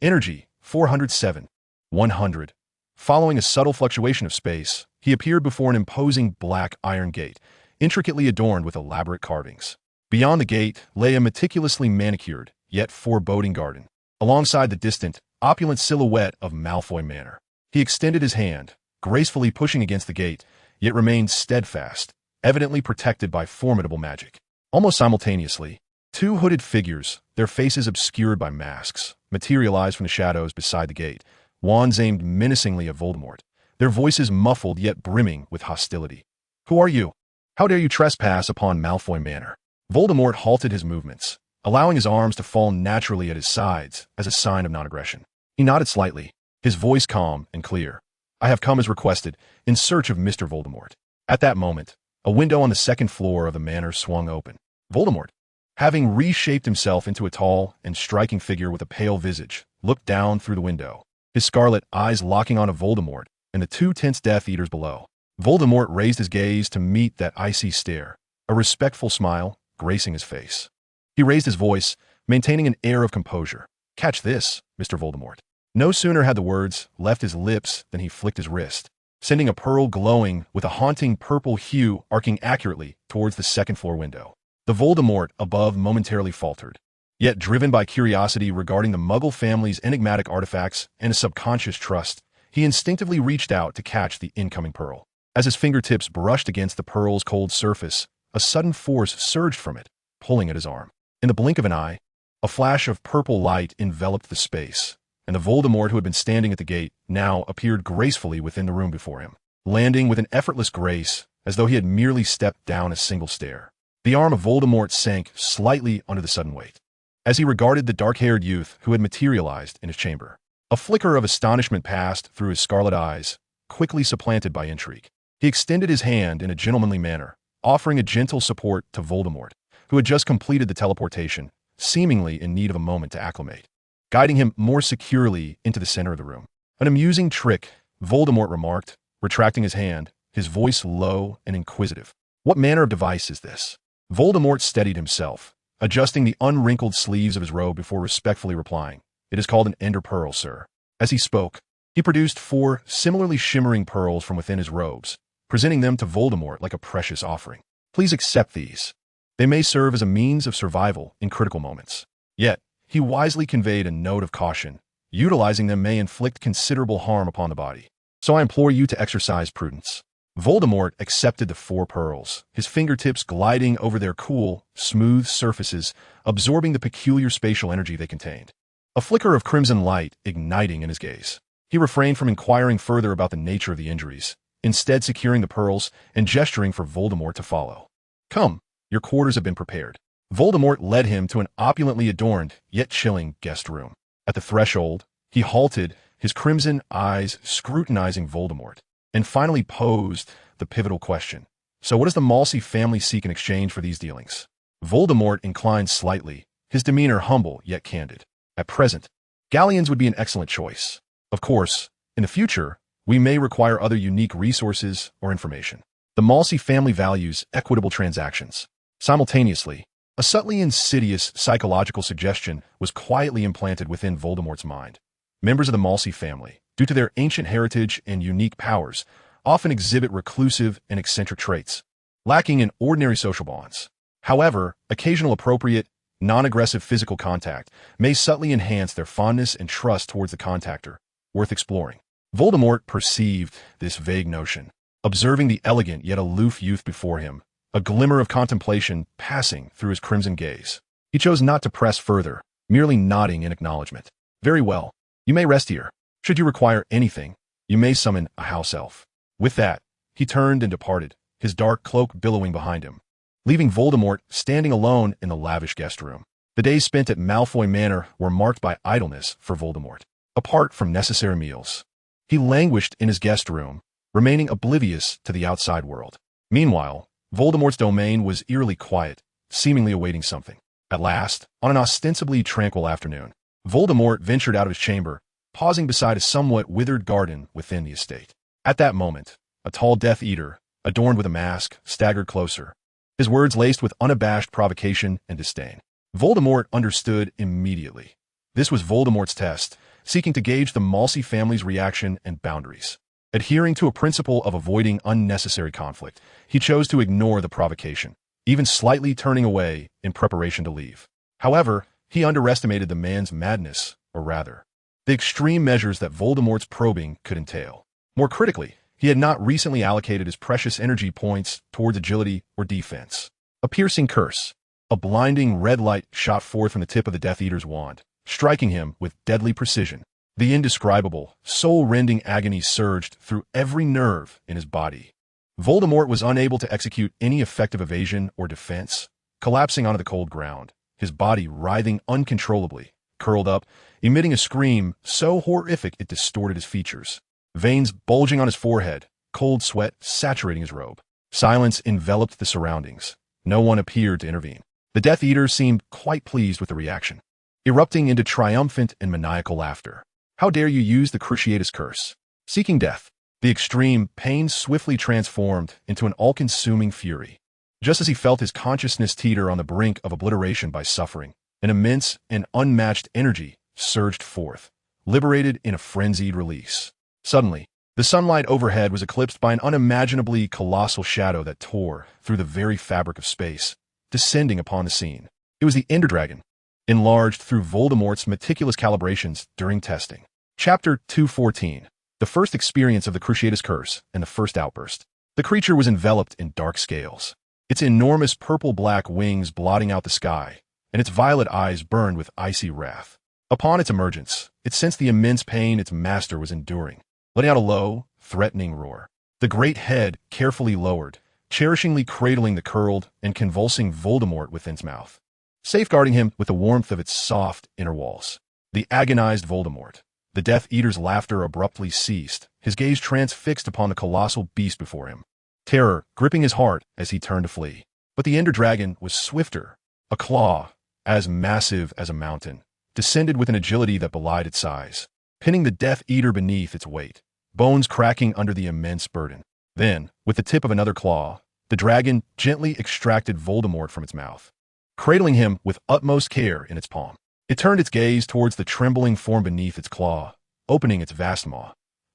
Energy, 407. 100. Following a subtle fluctuation of space, he appeared before an imposing black iron gate, intricately adorned with elaborate carvings. Beyond the gate lay a meticulously manicured, yet foreboding garden, alongside the distant, opulent silhouette of Malfoy Manor. He extended his hand, gracefully pushing against the gate, yet remained steadfast, evidently protected by formidable magic. Almost simultaneously, two hooded figures, their faces obscured by masks, materialized from the shadows beside the gate, wands aimed menacingly at Voldemort, their voices muffled yet brimming with hostility. "Who are you? How dare you trespass upon Malfoy Manor?" Voldemort halted his movements, allowing his arms to fall naturally at his sides as a sign of non-aggression. He nodded slightly, his voice calm and clear. "I have come as requested, in search of Mr. Voldemort." At that moment, a window on the second floor of the manor swung open. Voldemort, having reshaped himself into a tall and striking figure with a pale visage, looked down through the window, his scarlet eyes locking onto Voldemort and the two tense Death Eaters below. Voldemort raised his gaze to meet that icy stare, a respectful smile gracing his face. He raised his voice, maintaining an air of composure. "Catch this, Mr. Voldemort." No sooner had the words left his lips than he flicked his wrist, sending a pearl glowing with a haunting purple hue arcing accurately towards the second-floor window. The Voldemort above momentarily faltered, yet driven by curiosity regarding the Muggle family's enigmatic artifacts and a subconscious trust, he instinctively reached out to catch the incoming pearl. As his fingertips brushed against the pearl's cold surface, a sudden force surged from it, pulling at his arm. In the blink of an eye, a flash of purple light enveloped the space, and the Voldemort who had been standing at the gate now appeared gracefully within the room before him, landing with an effortless grace as though he had merely stepped down a single stair. The arm of Voldemort sank slightly under the sudden weight, as he regarded the dark-haired youth who had materialized in his chamber. A flicker of astonishment passed through his scarlet eyes, quickly supplanted by intrigue. He extended his hand in a gentlemanly manner, offering a gentle support to Voldemort, who had just completed the teleportation, seemingly in need of a moment to acclimate, guiding him more securely into the center of the room. "An amusing trick," Voldemort remarked, retracting his hand, his voice low and inquisitive. "What manner of device is this?" Voldemort steadied himself, adjusting the unwrinkled sleeves of his robe before respectfully replying. "It is called an Ender Pearl, sir." As he spoke, he produced 4 similarly shimmering pearls from within his robes, presenting them to Voldemort like a precious offering. "Please accept these. They may serve as a means of survival in critical moments." Yet, he wisely conveyed a note of caution. Utilizing them may inflict considerable harm upon the body. "So I implore you to exercise prudence." Voldemort accepted the 4 pearls, his fingertips gliding over their cool, smooth surfaces, absorbing the peculiar spatial energy they contained. A flicker of crimson light igniting in his gaze. He refrained from inquiring further about the nature of the injuries, instead securing the pearls and gesturing for Voldemort to follow. "Come, your quarters have been prepared." Voldemort led him to an opulently adorned, yet chilling, guest room. At the threshold, he halted, his crimson eyes scrutinizing Voldemort, and finally posed the pivotal question. "So what does the Malsey family seek in exchange for these dealings?" Voldemort inclined slightly, his demeanor humble yet candid. "At present, galleons would be an excellent choice. Of course, in the future, we may require other unique resources or information. The Malsey family values equitable transactions." Simultaneously, a subtly insidious psychological suggestion was quietly implanted within Voldemort's mind. Members of the Malsey family, due to their ancient heritage and unique powers, often exhibit reclusive and eccentric traits, lacking in ordinary social bonds. However, occasional appropriate, non-aggressive physical contact may subtly enhance their fondness and trust towards the contactor, worth exploring. Voldemort perceived this vague notion, observing the elegant yet aloof youth before him, a glimmer of contemplation passing through his crimson gaze. He chose not to press further, merely nodding in acknowledgement. "Very well. You may rest here. Should you require anything, you may summon a house elf." With that, he turned and departed, his dark cloak billowing behind him, leaving Voldemort standing alone in the lavish guest room. The days spent at Malfoy Manor were marked by idleness for Voldemort. Apart from necessary meals, he languished in his guest room, remaining oblivious to the outside world. Meanwhile, Voldemort's domain was eerily quiet, seemingly awaiting something. At last, on an ostensibly tranquil afternoon, Voldemort ventured out of his chamber, pausing beside a somewhat withered garden within the estate. At that moment, a tall Death Eater, adorned with a mask, staggered closer, his words laced with unabashed provocation and disdain. Voldemort understood immediately. This was Voldemort's test, seeking to gauge the Msi family's reaction and boundaries. Adhering to a principle of avoiding unnecessary conflict, he chose to ignore the provocation, even slightly turning away in preparation to leave. However, he underestimated the man's madness, or rather, the extreme measures that Voldemort's probing could entail. More critically, he had not recently allocated his precious energy points towards agility or defense. A piercing curse, a blinding red light shot forth from the tip of the Death Eater's wand, striking him with deadly precision. The indescribable, soul-rending agony surged through every nerve in his body. Voldemort was unable to execute any effective evasion or defense, collapsing onto the cold ground, his body writhing uncontrollably, curled up, emitting a scream so horrific it distorted his features. Veins bulging on his forehead, cold sweat saturating his robe. Silence enveloped the surroundings. No one appeared to intervene. The Death Eater seemed quite pleased with the reaction, erupting into triumphant and maniacal laughter. How dare you use the Cruciatus Curse? Seeking death. The extreme pain swiftly transformed into an all-consuming fury. Just as he felt his consciousness teeter on the brink of obliteration by suffering, an immense and unmatched energy surged forth, liberated in a frenzied release. Suddenly, the sunlight overhead was eclipsed by an unimaginably colossal shadow that tore through the very fabric of space, descending upon the scene. It was the Ender Dragon, enlarged through Voldemort's meticulous calibrations during testing. Chapter 214. The first experience of the Cruciatus Curse and the first outburst. The creature was enveloped in dark scales, its enormous purple-black wings blotting out the sky, and its violet eyes burned with icy wrath. Upon its emergence, it sensed the immense pain its master was enduring, letting out a low, threatening roar. The great head carefully lowered, cherishingly cradling the curled and convulsing Voldemort within its mouth, safeguarding him with the warmth of its soft inner walls. The agonized Voldemort. The Death Eater's laughter abruptly ceased, his gaze transfixed upon the colossal beast before him, terror gripping his heart as he turned to flee. But the Ender Dragon was swifter. A claw, as massive as a mountain, descended with an agility that belied its size, pinning the Death Eater beneath its weight, bones cracking under the immense burden. Then, with the tip of another claw, the dragon gently extracted Voldemort from its mouth, cradling him with utmost care in its palm. It turned its gaze towards the trembling form beneath its claw, opening its vast maw,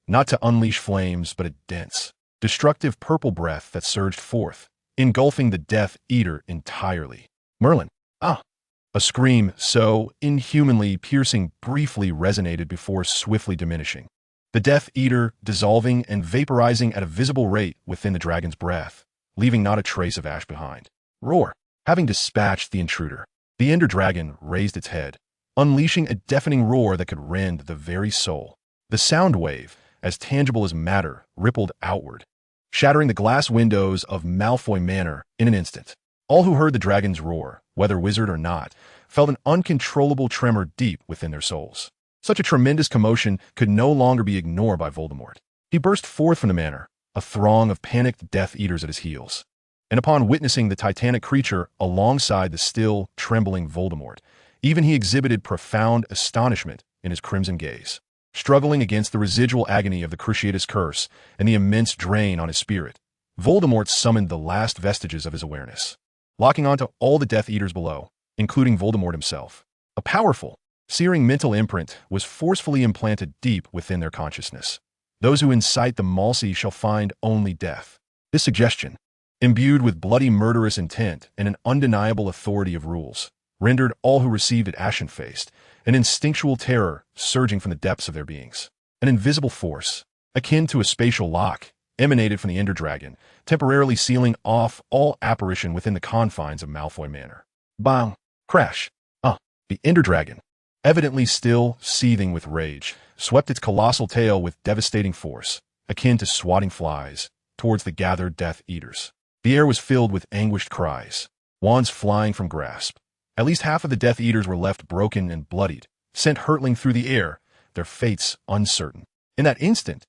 not to unleash flames, but a dense, destructive purple breath that surged forth, engulfing the Death Eater entirely. Merlin! Ah! A scream so inhumanly piercing briefly resonated before swiftly diminishing, the Death Eater dissolving and vaporizing at a visible rate within the dragon's breath, leaving not a trace of ash behind. Roar! Having dispatched the intruder, the Ender Dragon raised its head, unleashing a deafening roar that could rend the very soul. The sound wave, as tangible as matter, rippled outward, shattering the glass windows of Malfoy Manor in an instant. All who heard the dragon's roar, whether wizard or not, felt an uncontrollable tremor deep within their souls. Such a tremendous commotion could no longer be ignored by Voldemort. He burst forth from the manor, a throng of panicked Death Eaters at his heels. And upon witnessing the titanic creature alongside the still, trembling Voldemort, even he exhibited profound astonishment in his crimson gaze. Struggling against the residual agony of the Cruciatus Curse and the immense drain on his spirit, Voldemort summoned the last vestiges of his awareness, locking onto all the Death Eaters below, including Voldemort himself. A powerful, searing mental imprint was forcefully implanted deep within their consciousness. Those who incite the Msi shall find only death. This suggestion, imbued with bloody murderous intent and an undeniable authority of rules, rendered all who received it ashen-faced, an instinctual terror surging from the depths of their beings. An invisible force, akin to a spatial lock, emanated from the Ender Dragon, temporarily sealing off all apparition within the confines of Malfoy Manor. Bang! Crash! The Ender Dragon, evidently still seething with rage, swept its colossal tail with devastating force, akin to swatting flies, towards the gathered Death Eaters. The air was filled with anguished cries, wands flying from grasp. At least half of the Death Eaters were left broken and bloodied, sent hurtling through the air, their fates uncertain. In that instant,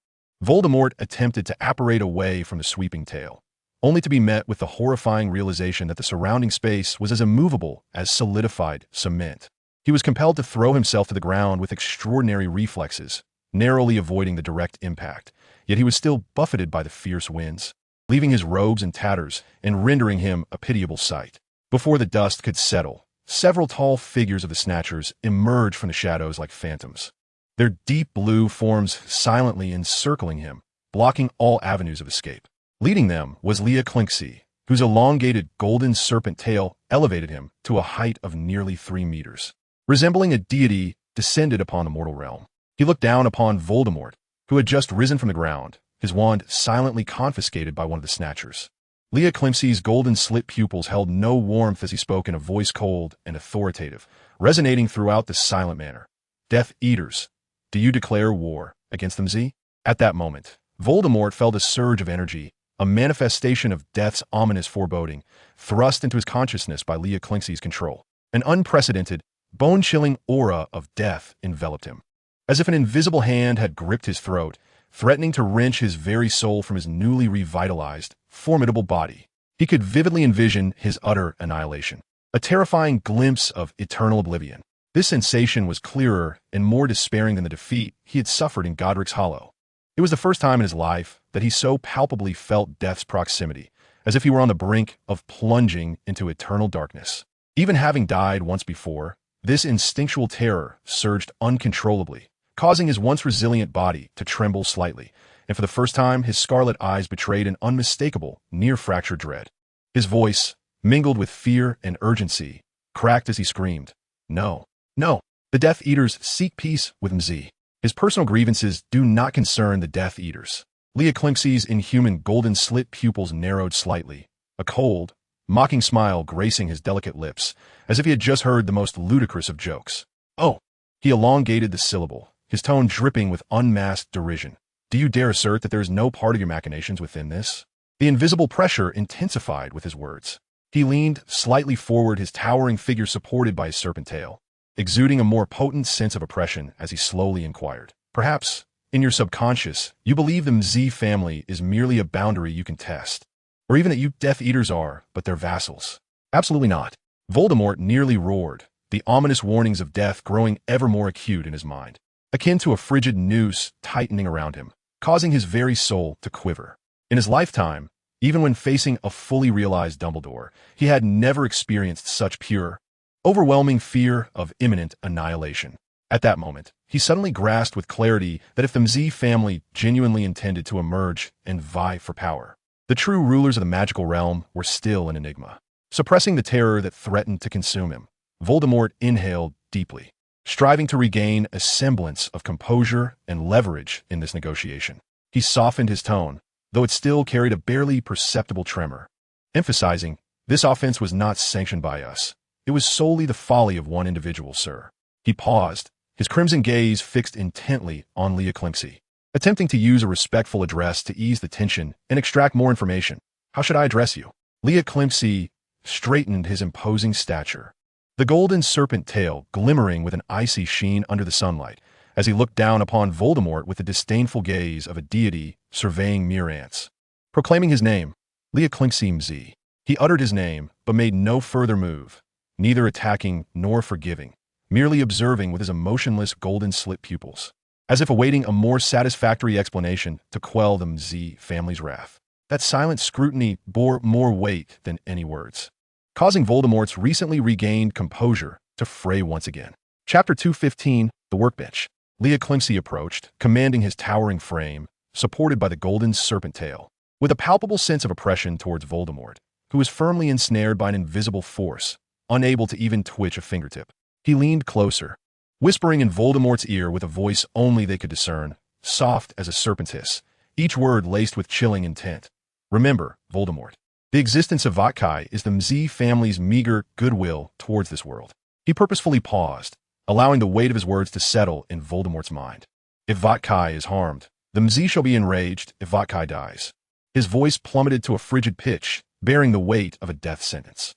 Voldemort attempted to apparate away from the sweeping tail, only to be met with the horrifying realization that the surrounding space was as immovable as solidified cement. He was compelled to throw himself to the ground with extraordinary reflexes, narrowly avoiding the direct impact, yet he was still buffeted by the fierce winds, leaving his robes in tatters and rendering him a pitiable sight. Before the dust could settle, several tall figures of the Snatchers emerged from the shadows like phantoms, their deep blue forms silently encircling him, blocking all avenues of escape. Leading them was Leah Clinksy, whose elongated golden serpent tail elevated him to a height of nearly 3 meters. Resembling a deity descended upon the mortal realm, he looked down upon Voldemort, who had just risen from the ground, his wand silently confiscated by one of the Snatchers. Leah Climsy's golden-slit pupils held no warmth as he spoke in a voice cold and authoritative, resonating throughout the silent manner. "Death Eaters, do you declare war against them, Z?" At that moment, Voldemort felt a surge of energy, a manifestation of death's ominous foreboding, thrust into his consciousness by Leah Clinksy's control. An unprecedented, bone-chilling aura of death enveloped him, as if an invisible hand had gripped his throat, threatening to wrench his very soul from his newly revitalized, formidable body. He could vividly envision his utter annihilation, a terrifying glimpse of eternal oblivion. This sensation was clearer and more despairing than the defeat he had suffered in Godric's Hollow. It was the first time in his life that he so palpably felt death's proximity, as if he were on the brink of plunging into eternal darkness. Even having died once before, this instinctual terror surged uncontrollably, causing his once resilient body to tremble slightly, and for the first time his scarlet eyes betrayed an unmistakable, near-fractured dread. His voice, mingled with fear and urgency, cracked as he screamed, "No, no, the Death Eaters seek peace with Mzi. His personal grievances do not concern the Death Eaters." Leah Clinksy's inhuman golden-slit pupils narrowed slightly, a cold, mocking smile gracing his delicate lips, as if he had just heard the most ludicrous of jokes. "Oh," he elongated the syllable, his tone dripping with unmasked derision. "Do you dare assert that there is no part of your machinations within this?" The invisible pressure intensified with his words. He leaned slightly forward, his towering figure supported by his serpent tail, exuding a more potent sense of oppression as he slowly inquired. "Perhaps, in your subconscious, you believe the Mzi family is merely a boundary you can test, or even that you Death Eaters are but their vassals." "Absolutely not." Voldemort nearly roared, the ominous warnings of death growing ever more acute in his mind, akin to a frigid noose tightening around him, causing his very soul to quiver. In his lifetime, even when facing a fully realized Dumbledore, he had never experienced such pure, overwhelming fear of imminent annihilation. At that moment, he suddenly grasped with clarity that if the Mzi family genuinely intended to emerge and vie for power, the true rulers of the magical realm were still an enigma. Suppressing the terror that threatened to consume him, Voldemort inhaled deeply, striving to regain a semblance of composure and leverage in this negotiation. He softened his tone, though it still carried a barely perceptible tremor, emphasizing, "This offense was not sanctioned by us. It was solely the folly of one individual, sir." He paused, his crimson gaze fixed intently on Leah Clinksy, attempting to use a respectful address to ease the tension and extract more information. "How should I address you?" Leah Clinksy straightened his imposing stature, the golden serpent tail glimmering with an icy sheen under the sunlight, as he looked down upon Voldemort with the disdainful gaze of a deity surveying mere ants. Proclaiming his name, Leah Clinksy Mzi, he uttered his name but made no further move, neither attacking nor forgiving, merely observing with his emotionless golden-slit pupils, as if awaiting a more satisfactory explanation to quell the Mzi family's wrath. That silent scrutiny bore more weight than any words, causing Voldemort's recently regained composure to fray once again. Chapter 215, The Workbench. Leah Clinksy approached, commanding his towering frame, supported by the golden serpent tail, with a palpable sense of oppression towards Voldemort, who was firmly ensnared by an invisible force, unable to even twitch a fingertip. He leaned closer, whispering in Voldemort's ear with a voice only they could discern, soft as a serpent's hiss, each word laced with chilling intent. "Remember, Voldemort, the existence of Voltekai is the Mzi family's meager goodwill towards this world." He purposefully paused, allowing the weight of his words to settle in Voldemort's mind. "If Voltekai is harmed, the Mzi shall be enraged if Voltekai dies." His voice plummeted to a frigid pitch, bearing the weight of a death sentence.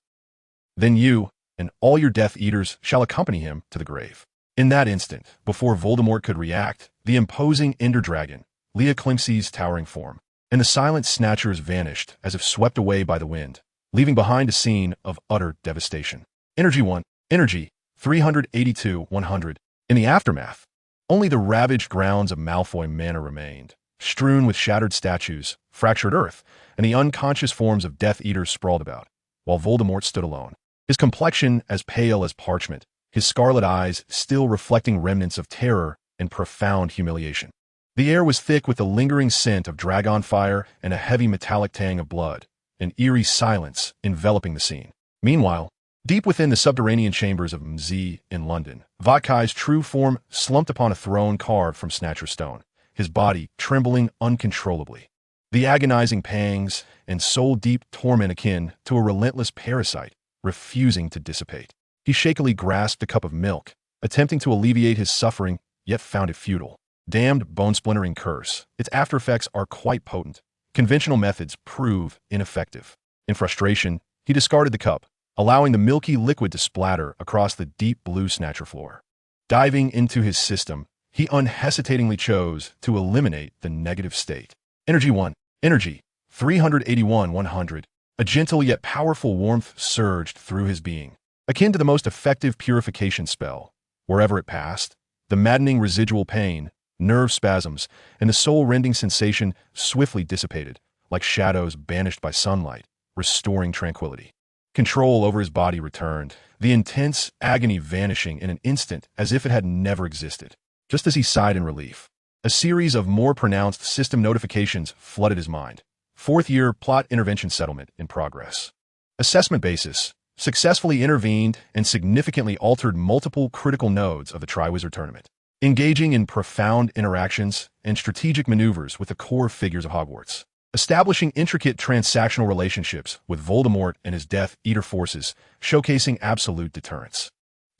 "Then you, and all your Death Eaters shall accompany him to the grave." In that instant, before Voldemort could react, the imposing Ender Dragon, Leah Clinksy's towering form, and the silent snatchers vanished as if swept away by the wind, leaving behind a scene of utter devastation. Energy 1, Energy 382-100. In the aftermath, only the ravaged grounds of Malfoy Manor remained, strewn with shattered statues, fractured earth, and the unconscious forms of Death Eaters sprawled about, while Voldemort stood alone, his complexion as pale as parchment, his scarlet eyes still reflecting remnants of terror and profound humiliation. The air was thick with the lingering scent of dragon fire and a heavy metallic tang of blood, an eerie silence enveloping the scene. Meanwhile, deep within the subterranean chambers of Msi in London, Voltekai's true form slumped upon a throne carved from Snatcher stone, his body trembling uncontrollably. The agonizing pangs and soul-deep torment akin to a relentless parasite, refusing to dissipate. He shakily grasped a cup of milk, attempting to alleviate his suffering, yet found it futile. Damned bone-splintering curse. Its after-effects are quite potent. Conventional methods prove ineffective. In frustration, he discarded the cup, allowing the milky liquid to splatter across the deep blue Snatcher floor. Diving into his system, he unhesitatingly chose to eliminate the negative state. Energy 1, Energy 381-100. A gentle yet powerful warmth surged through his being, akin to the most effective purification spell. Wherever it passed, the maddening residual pain, nerve spasms, and the soul-rending sensation swiftly dissipated, like shadows banished by sunlight, restoring tranquility. Control over his body returned, the intense agony vanishing in an instant as if it had never existed. Just as he sighed in relief, a series of more pronounced system notifications flooded his mind. Fourth-year plot intervention settlement in progress. Assessment basis. Successfully intervened and significantly altered multiple critical nodes of the Triwizard Tournament, engaging in profound interactions and strategic maneuvers with the core figures of Hogwarts, establishing intricate transactional relationships with Voldemort and his Death Eater forces, showcasing absolute deterrence.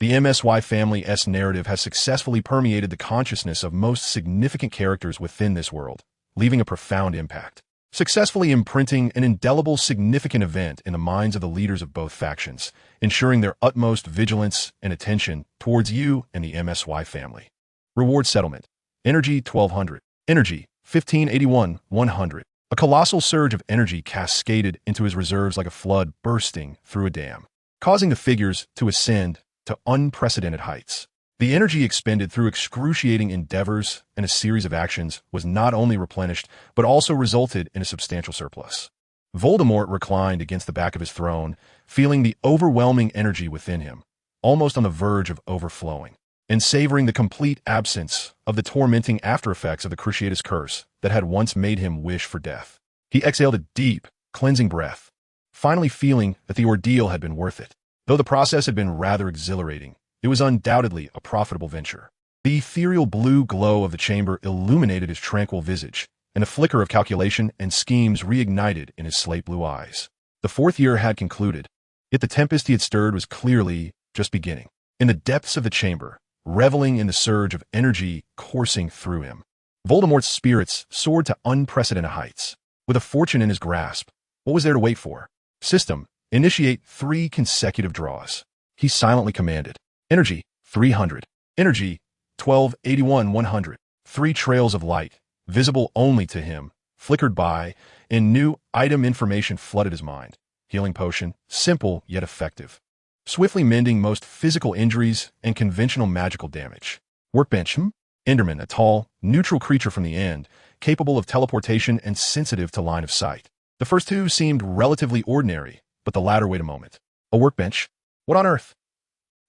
The MSY family's narrative has successfully permeated the consciousness of most significant characters within this world, leaving a profound impact, successfully imprinting an indelible significant event in the minds of the leaders of both factions, ensuring their utmost vigilance and attention towards you and the MSY family. Reward settlement. Energy 1200. Energy 1581-100. A colossal surge of energy cascaded into his reserves like a flood bursting through a dam, causing the figures to ascend to unprecedented heights. The energy expended through excruciating endeavors and a series of actions was not only replenished, but also resulted in a substantial surplus. Voldemort reclined against the back of his throne, feeling the overwhelming energy within him, almost on the verge of overflowing, and savoring the complete absence of the tormenting after-effects of the Cruciatus Curse that had once made him wish for death. He exhaled a deep, cleansing breath, finally feeling that the ordeal had been worth it. Though the process had been rather exhilarating, it was undoubtedly a profitable venture. The ethereal blue glow of the chamber illuminated his tranquil visage, and a flicker of calculation and schemes reignited in his slate blue eyes. The fourth year had concluded, yet the tempest he had stirred was clearly just beginning. In the depths of the chamber, reveling in the surge of energy coursing through him, Voldemort's spirits soared to unprecedented heights. With a fortune in his grasp, what was there to wait for? System, initiate 3 consecutive draws. He silently commanded. Energy 300. Energy 1281-100. 3 trails of light, visible only to him, flickered by, and new item information flooded his mind. Healing potion, simple yet effective, swiftly mending most physical injuries and conventional magical damage. Workbench, Enderman, a tall, neutral creature from the end, capable of teleportation and sensitive to line of sight. The first 2 seemed relatively ordinary, but the latter wait a moment. A workbench? What on earth?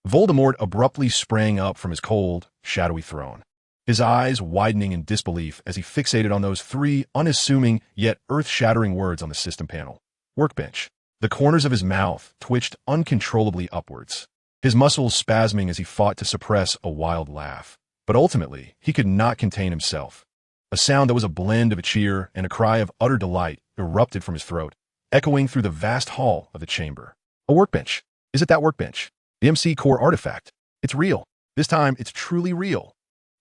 Voldemort abruptly sprang up from his cold, shadowy throne, his eyes widening in disbelief as he fixated on those 3 unassuming yet earth-shattering words on the system panel. Workbench. The corners of his mouth twitched uncontrollably upwards, his muscles spasming as he fought to suppress a wild laugh. But ultimately, he could not contain himself. A sound that was a blend of a cheer and a cry of utter delight erupted from his throat, echoing through the vast hall of the chamber. A workbench. Is it that workbench? The MC core artifact. It's real. This time, it's truly real.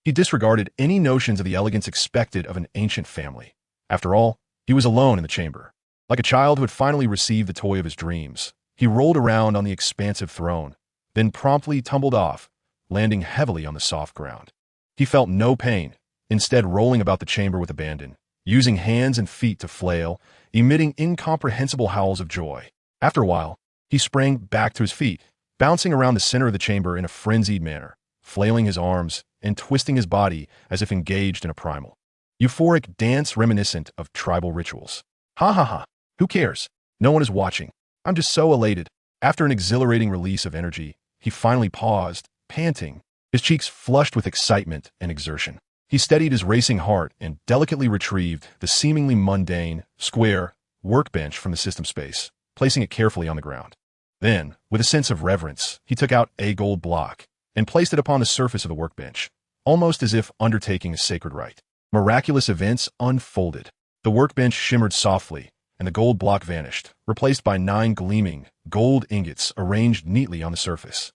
He disregarded any notions of the elegance expected of an ancient family. After all, he was alone in the chamber. Like a child who had finally received the toy of his dreams, he rolled around on the expansive throne, then promptly tumbled off, landing heavily on the soft ground. He felt no pain, instead rolling about the chamber with abandon, using hands and feet to flail, emitting incomprehensible howls of joy. After a while, he sprang back to his feet, bouncing around the center of the chamber in a frenzied manner, flailing his arms and twisting his body as if engaged in a primal, euphoric dance reminiscent of tribal rituals. Ha ha ha, who cares? No one is watching. I'm just so elated. After an exhilarating release of energy, he finally paused, panting, his cheeks flushed with excitement and exertion. He steadied his racing heart and delicately retrieved the seemingly mundane, square workbench from the system space, placing it carefully on the ground. Then, with a sense of reverence, he took out a gold block and placed it upon the surface of the workbench, almost as if undertaking a sacred rite. Miraculous events unfolded. The workbench shimmered softly, and the gold block vanished, replaced by 9 gleaming, gold ingots arranged neatly on the surface.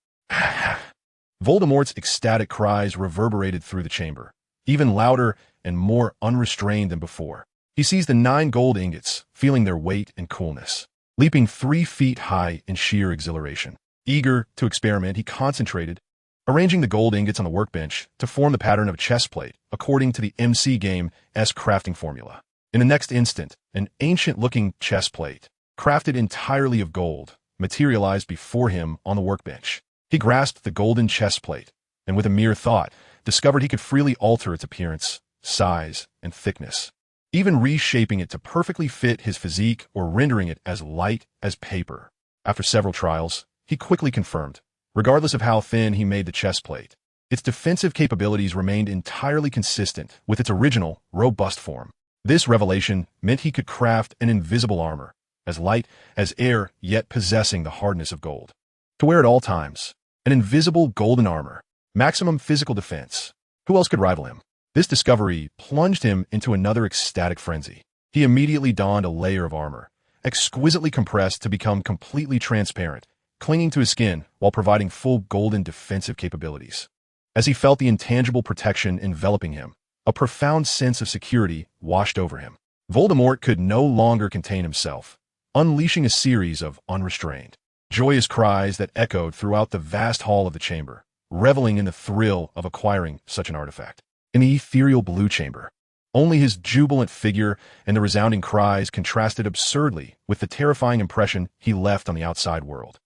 Voldemort's ecstatic cries reverberated through the chamber, even louder and more unrestrained than before. He seized the 9 gold ingots, feeling their weight and coolness, leaping 3 feet high in sheer exhilaration. Eager to experiment, he concentrated, arranging the gold ingots on the workbench to form the pattern of a chest plate, according to the MC game's crafting formula. In the next instant, an ancient-looking chest plate, crafted entirely of gold, materialized before him on the workbench. He grasped the golden chest plate, and with a mere thought, discovered he could freely alter its appearance, size, and thickness, even reshaping it to perfectly fit his physique or rendering it as light as paper. After several trials, he quickly confirmed, regardless of how thin he made the chest plate, its defensive capabilities remained entirely consistent with its original, robust form. This revelation meant he could craft an invisible armor, as light as air yet possessing the hardness of gold. To wear at all times, an invisible golden armor, maximum physical defense. Who else could rival him? This discovery plunged him into another ecstatic frenzy. He immediately donned a layer of armor, exquisitely compressed to become completely transparent, clinging to his skin while providing full golden defensive capabilities. As he felt the intangible protection enveloping him, a profound sense of security washed over him. Voldemort could no longer contain himself, unleashing a series of unrestrained, joyous cries that echoed throughout the vast hall of the chamber, reveling in the thrill of acquiring such an artifact. In the ethereal blue chamber, only his jubilant figure and the resounding cries contrasted absurdly with the terrifying impression he left on the outside world.